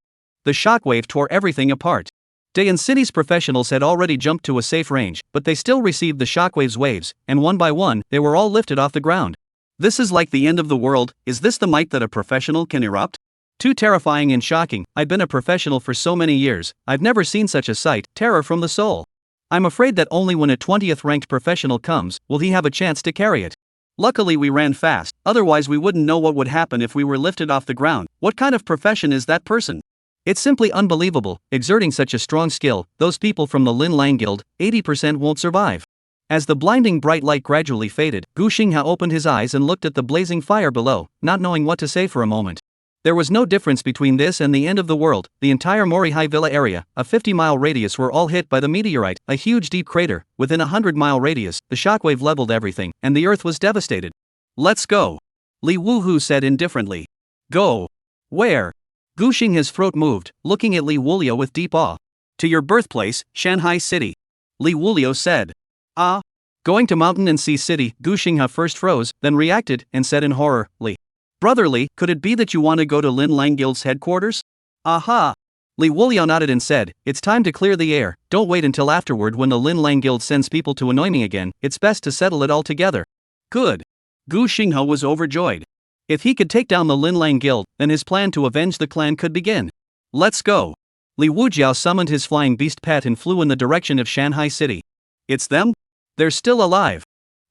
The shockwave tore everything apart. Dayan City's professionals had already jumped to a safe range, but they still received the shockwave's waves, and one by one, they were all lifted off the ground. This is like the end of the world. Is this the might that a professional can erupt? Too terrifying and shocking. I've been a professional for so many years, I've never seen such a sight, terror from the soul. I'm afraid that only when a 20th ranked professional comes, will he have a chance to carry it. Luckily we ran fast, otherwise we wouldn't know what would happen if we were lifted off the ground. What kind of profession is that person? It's simply unbelievable, exerting such a strong skill, those people from the Lin Lang Guild, 80% won't survive. As the blinding bright light gradually faded, Gu Xingha opened his eyes and looked at the blazing fire below, not knowing what to say for a moment. There was no difference between this and the end of the world. The entire Morihei Villa area, a 50-mile radius, were all hit by the meteorite, a huge deep crater. Within a 100-mile radius, the shockwave leveled everything, and the earth was devastated. Let's go. Li Wuhu said indifferently. Go. Where? Gu Xingha's throat moved, looking at Li Wuliu with deep awe. To your birthplace, Shanghai City. Li Wuliu said. Ah? Going to Mountain and Sea City. Gu Xingha first froze, then reacted, and said in horror, Li. Brotherly, could it be that you want to go to Lin Lang Guild's headquarters? Aha! Li Wuliu nodded and said, it's time to clear the air, don't wait until afterward when the Lin Lang Guild sends people to annoy me again, it's best to settle it all together. Good. Gu Xingha was overjoyed. If he could take down the Lin Lang Guild, then his plan to avenge the clan could begin. Let's go. Li Wujiao summoned his flying beast pet and flew in the direction of Shanghai City. It's them? They're still alive.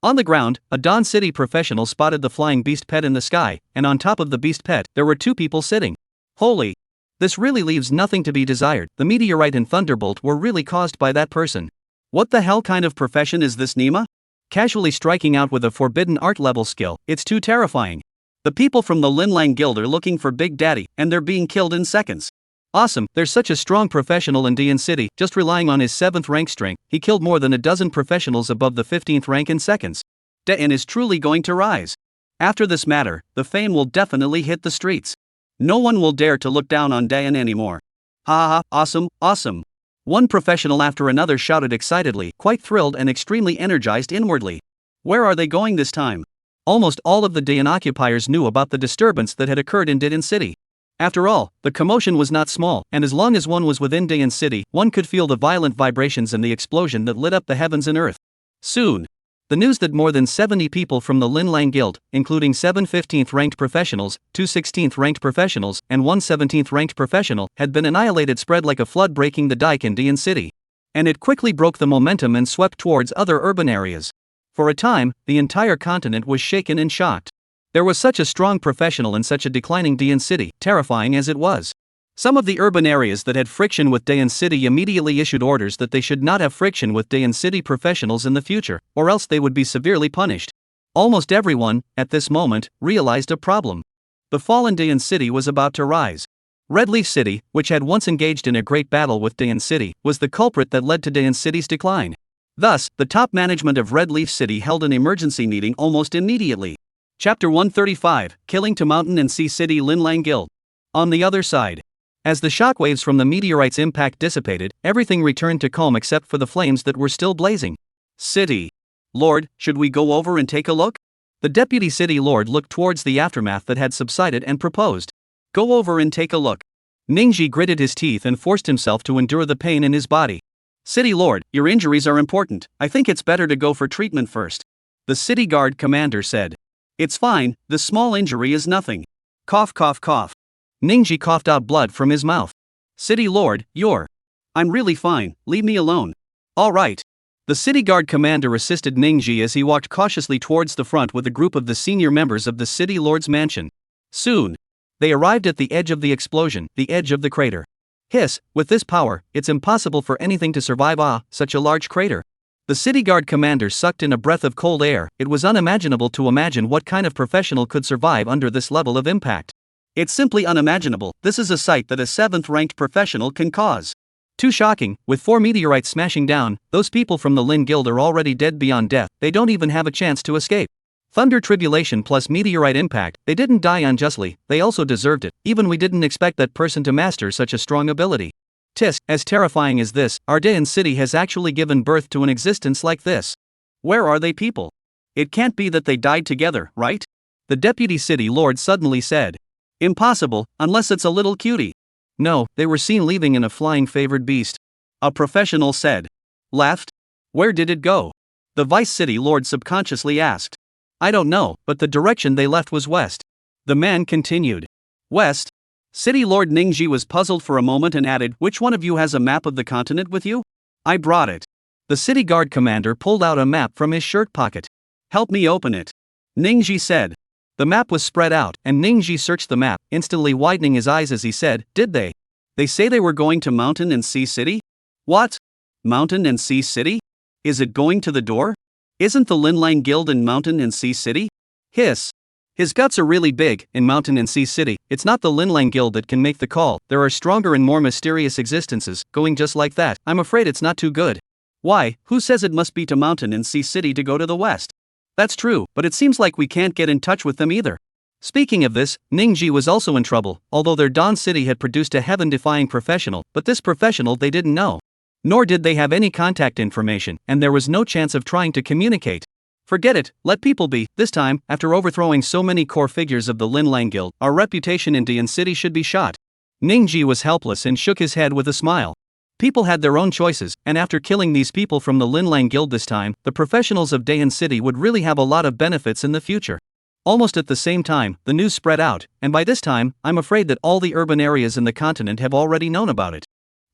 On the ground, a Don City professional spotted the flying beast pet in the sky, and on top of the beast pet, there were two people sitting. Holy! This really leaves nothing to be desired. The meteorite and thunderbolt were really caused by that person. What the hell kind of profession is this, Nima? Casually striking out with a forbidden art level skill, it's too terrifying. The people from the Lin Lang Guild are looking for Big Daddy, and they're being killed in seconds. Awesome, there's such a strong professional in Dayan City, just relying on his 7th rank strength, he killed more than a dozen professionals above the 15th rank in seconds. Dayan is truly going to rise. After this matter, the fame will definitely hit the streets. No one will dare to look down on Dayan anymore. Ha ha, awesome, awesome. One professional after another shouted excitedly, quite thrilled and extremely energized inwardly. Where are they going this time? Almost all of the Daein occupiers knew about the disturbance that had occurred in Daein City. After all, the commotion was not small, and as long as one was within Daein City, one could feel the violent vibrations and the explosion that lit up the heavens and earth. Soon, the news that more than 70 people from the Lin Lang Guild, including 7 15th ranked professionals, 2 16th ranked professionals, and 1 17th ranked professional, had been annihilated spread like a flood breaking the dike in Daein City. And it quickly broke the momentum and swept towards other urban areas. For a time, the entire continent was shaken and shocked. There was such a strong professional in such a declining Daein City, terrifying as it was. Some of the urban areas that had friction with Daein City immediately issued orders that they should not have friction with Daein City professionals in the future, or else they would be severely punished. Almost everyone, at this moment, realized a problem. The fallen Daein City was about to rise. Red Leaf City, which had once engaged in a great battle with Daein City, was the culprit that led to Daein City's decline. Thus, the top management of Red Leaf City held an emergency meeting almost immediately. Chapter 135, Killing to Mountain and Sea City Lin Lang Guild. On the other side, as the shockwaves from the meteorite's impact dissipated, everything returned to calm except for the flames that were still blazing. City Lord, should we go over and take a look? The deputy city lord looked towards the aftermath that had subsided and proposed. Go over and take a look. Ningji gritted his teeth and forced himself to endure the pain in his body. City lord, your injuries are important. I think it's better to go for treatment first. The city guard commander said. It's fine, the small injury is nothing. Cough cough cough. Ningji coughed out blood from his mouth. City lord, I'm really fine, leave me alone. All right. The city guard commander assisted Ningji as he walked cautiously towards the front with a group of the senior members of the city lord's mansion. Soon, they arrived at the edge of the explosion, the edge of the crater. Hiss, with this power, it's impossible for anything to survive such a large crater. The city guard commander sucked in a breath of cold air. It was unimaginable to imagine what kind of professional could survive under this level of impact. It's simply unimaginable. This is a sight that a 7th ranked professional can cause. Too shocking, with 4 meteorites smashing down, those people from the Lin Guild are already dead beyond death, they don't even have a chance to escape. Thunder tribulation plus meteorite impact, they didn't die unjustly, they also deserved it, even we didn't expect that person to master such a strong ability. Tisk, as terrifying as this, our Daein City has actually given birth to an existence like this. Where are they people? It can't be that they died together, right? The deputy city lord suddenly said. Impossible, unless it's a little cutie. No, they were seen leaving in a flying favored beast. A professional said. Left? Where did it go? The vice city lord subconsciously asked. I don't know, but the direction they left was west. The man continued. West? City Lord Ningji was puzzled for a moment and added, which one of you has a map of the continent with you? I brought it. The city guard commander pulled out a map from his shirt pocket. Help me open it. Ningji said. The map was spread out, and Ningji searched the map, instantly widening his eyes as he said, did they? They say they were going to Mountain and Sea City? What? Mountain and Sea City? Is it going to the door? Isn't the Lin Lang Guild in Mountain and Sea City? Hiss. His guts are really big. In Mountain and Sea City, it's not the Lin Lang Guild that can make the call. There are stronger and more mysterious existences, going just like that. I'm afraid it's not too good. Why, who says it must be to Mountain and Sea City to go to the west? That's true, but it seems like we can't get in touch with them either. Speaking of this, Ningji was also in trouble, although their Dawn City had produced a heaven-defying professional, but this professional they didn't know. Nor did they have any contact information, and there was no chance of trying to communicate. Forget it, let people be. This time, after overthrowing so many core figures of the Lin Lang Guild, our reputation in Daein City should be shot. Ningji was helpless and shook his head with a smile. People had their own choices, and after killing these people from the Lin Lang Guild this time, the professionals of Daein City would really have a lot of benefits in the future. Almost at the same time, the news spread out, and by this time, I'm afraid that all the urban areas in the continent have already known about it.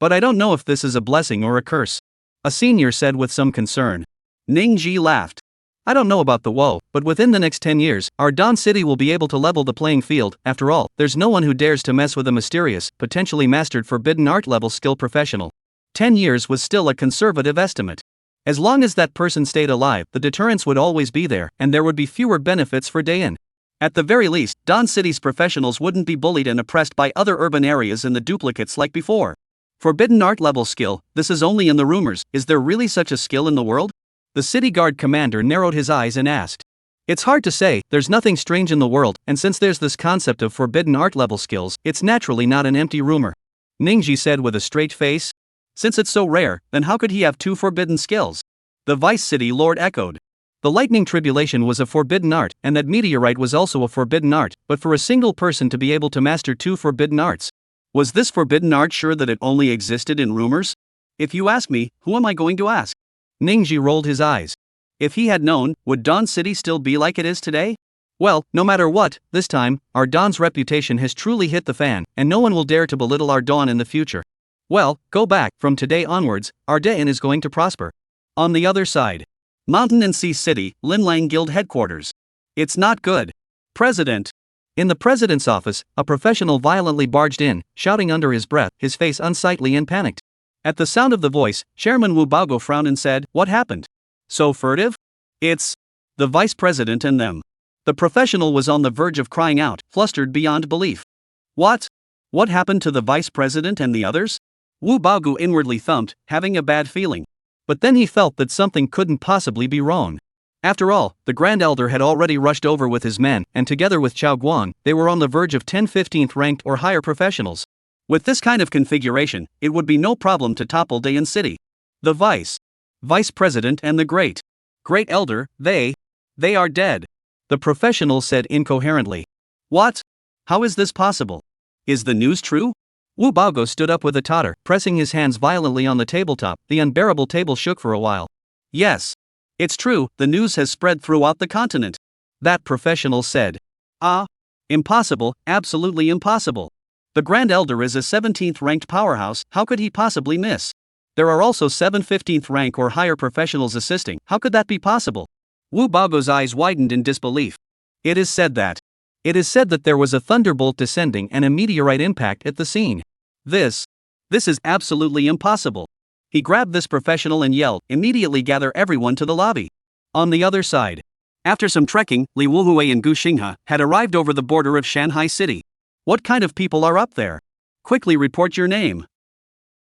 But I don't know if this is a blessing or a curse. A senior said with some concern. Ningji laughed. I don't know about the woe, but within the next 10 years, our Dawn City will be able to level the playing field. After all, there's no one who dares to mess with a mysterious, potentially mastered forbidden art level skill professional. 10 years was still a conservative estimate. As long as that person stayed alive, the deterrence would always be there, and there would be fewer benefits for Daein. At the very least, Dawn City's professionals wouldn't be bullied and oppressed by other urban areas in the duplicates like before. Forbidden art level skill, this is only in the rumors. Is there really such a skill in the world? The city guard commander narrowed his eyes and asked. It's hard to say, there's nothing strange in the world, and since there's this concept of forbidden art level skills, it's naturally not an empty rumor. Ningji said with a straight face. Since it's so rare, then how could he have 2 forbidden skills? The Vice City Lord echoed. The lightning tribulation was a forbidden art, and that meteorite was also a forbidden art, but for a single person to be able to master 2 forbidden arts. Was this forbidden art sure that it only existed in rumors? If you ask me, who am I going to ask? Ningji rolled his eyes. If he had known, would Dawn City still be like it is today? Well, no matter what, this time, our Dawn's reputation has truly hit the fan, and no one will dare to belittle our Dawn in the future. Well, go back, from today onwards, our Dawn is going to prosper. On the other side. Mountain and Sea City, Linlang Guild headquarters. It's not good. President. In the president's office, a professional violently barged in, shouting under his breath, his face unsightly and panicked. At the sound of the voice, Chairman Wu Baogo frowned and said, "What happened? So furtive?" "It's the vice president and them." The professional was on the verge of crying out, flustered beyond belief. What? What happened to the vice president and the others? Wu Baogu inwardly thumped, having a bad feeling. But then he felt that something couldn't possibly be wrong. After all, the Grand Elder had already rushed over with his men, and together with Chao Guan, they were on the verge of 10-15th ranked or higher professionals. With this kind of configuration, it would be no problem to topple Dayan City. The vice president and the great elder, they are dead. The professional said incoherently. What? How is this possible? Is the news true? Wu Baogo stood up with a totter, pressing his hands violently on the tabletop. The unbearable table shook for a while. Yes. It's true, the news has spread throughout the continent. That professional said. Impossible, absolutely impossible. The Grand Elder is a 17th ranked powerhouse, how could he possibly miss? There are also 7 15th rank or higher professionals assisting, how could that be possible? Wu Baogo's eyes widened in disbelief. It is said that there was a thunderbolt descending and a meteorite impact at the scene. This is absolutely impossible. He grabbed this professional and yelled, "Immediately gather everyone to the lobby." On the other side. After some trekking, Li Wuhui and Gu Xinghe had arrived over the border of Shanghai City. What kind of people are up there? Quickly report your name.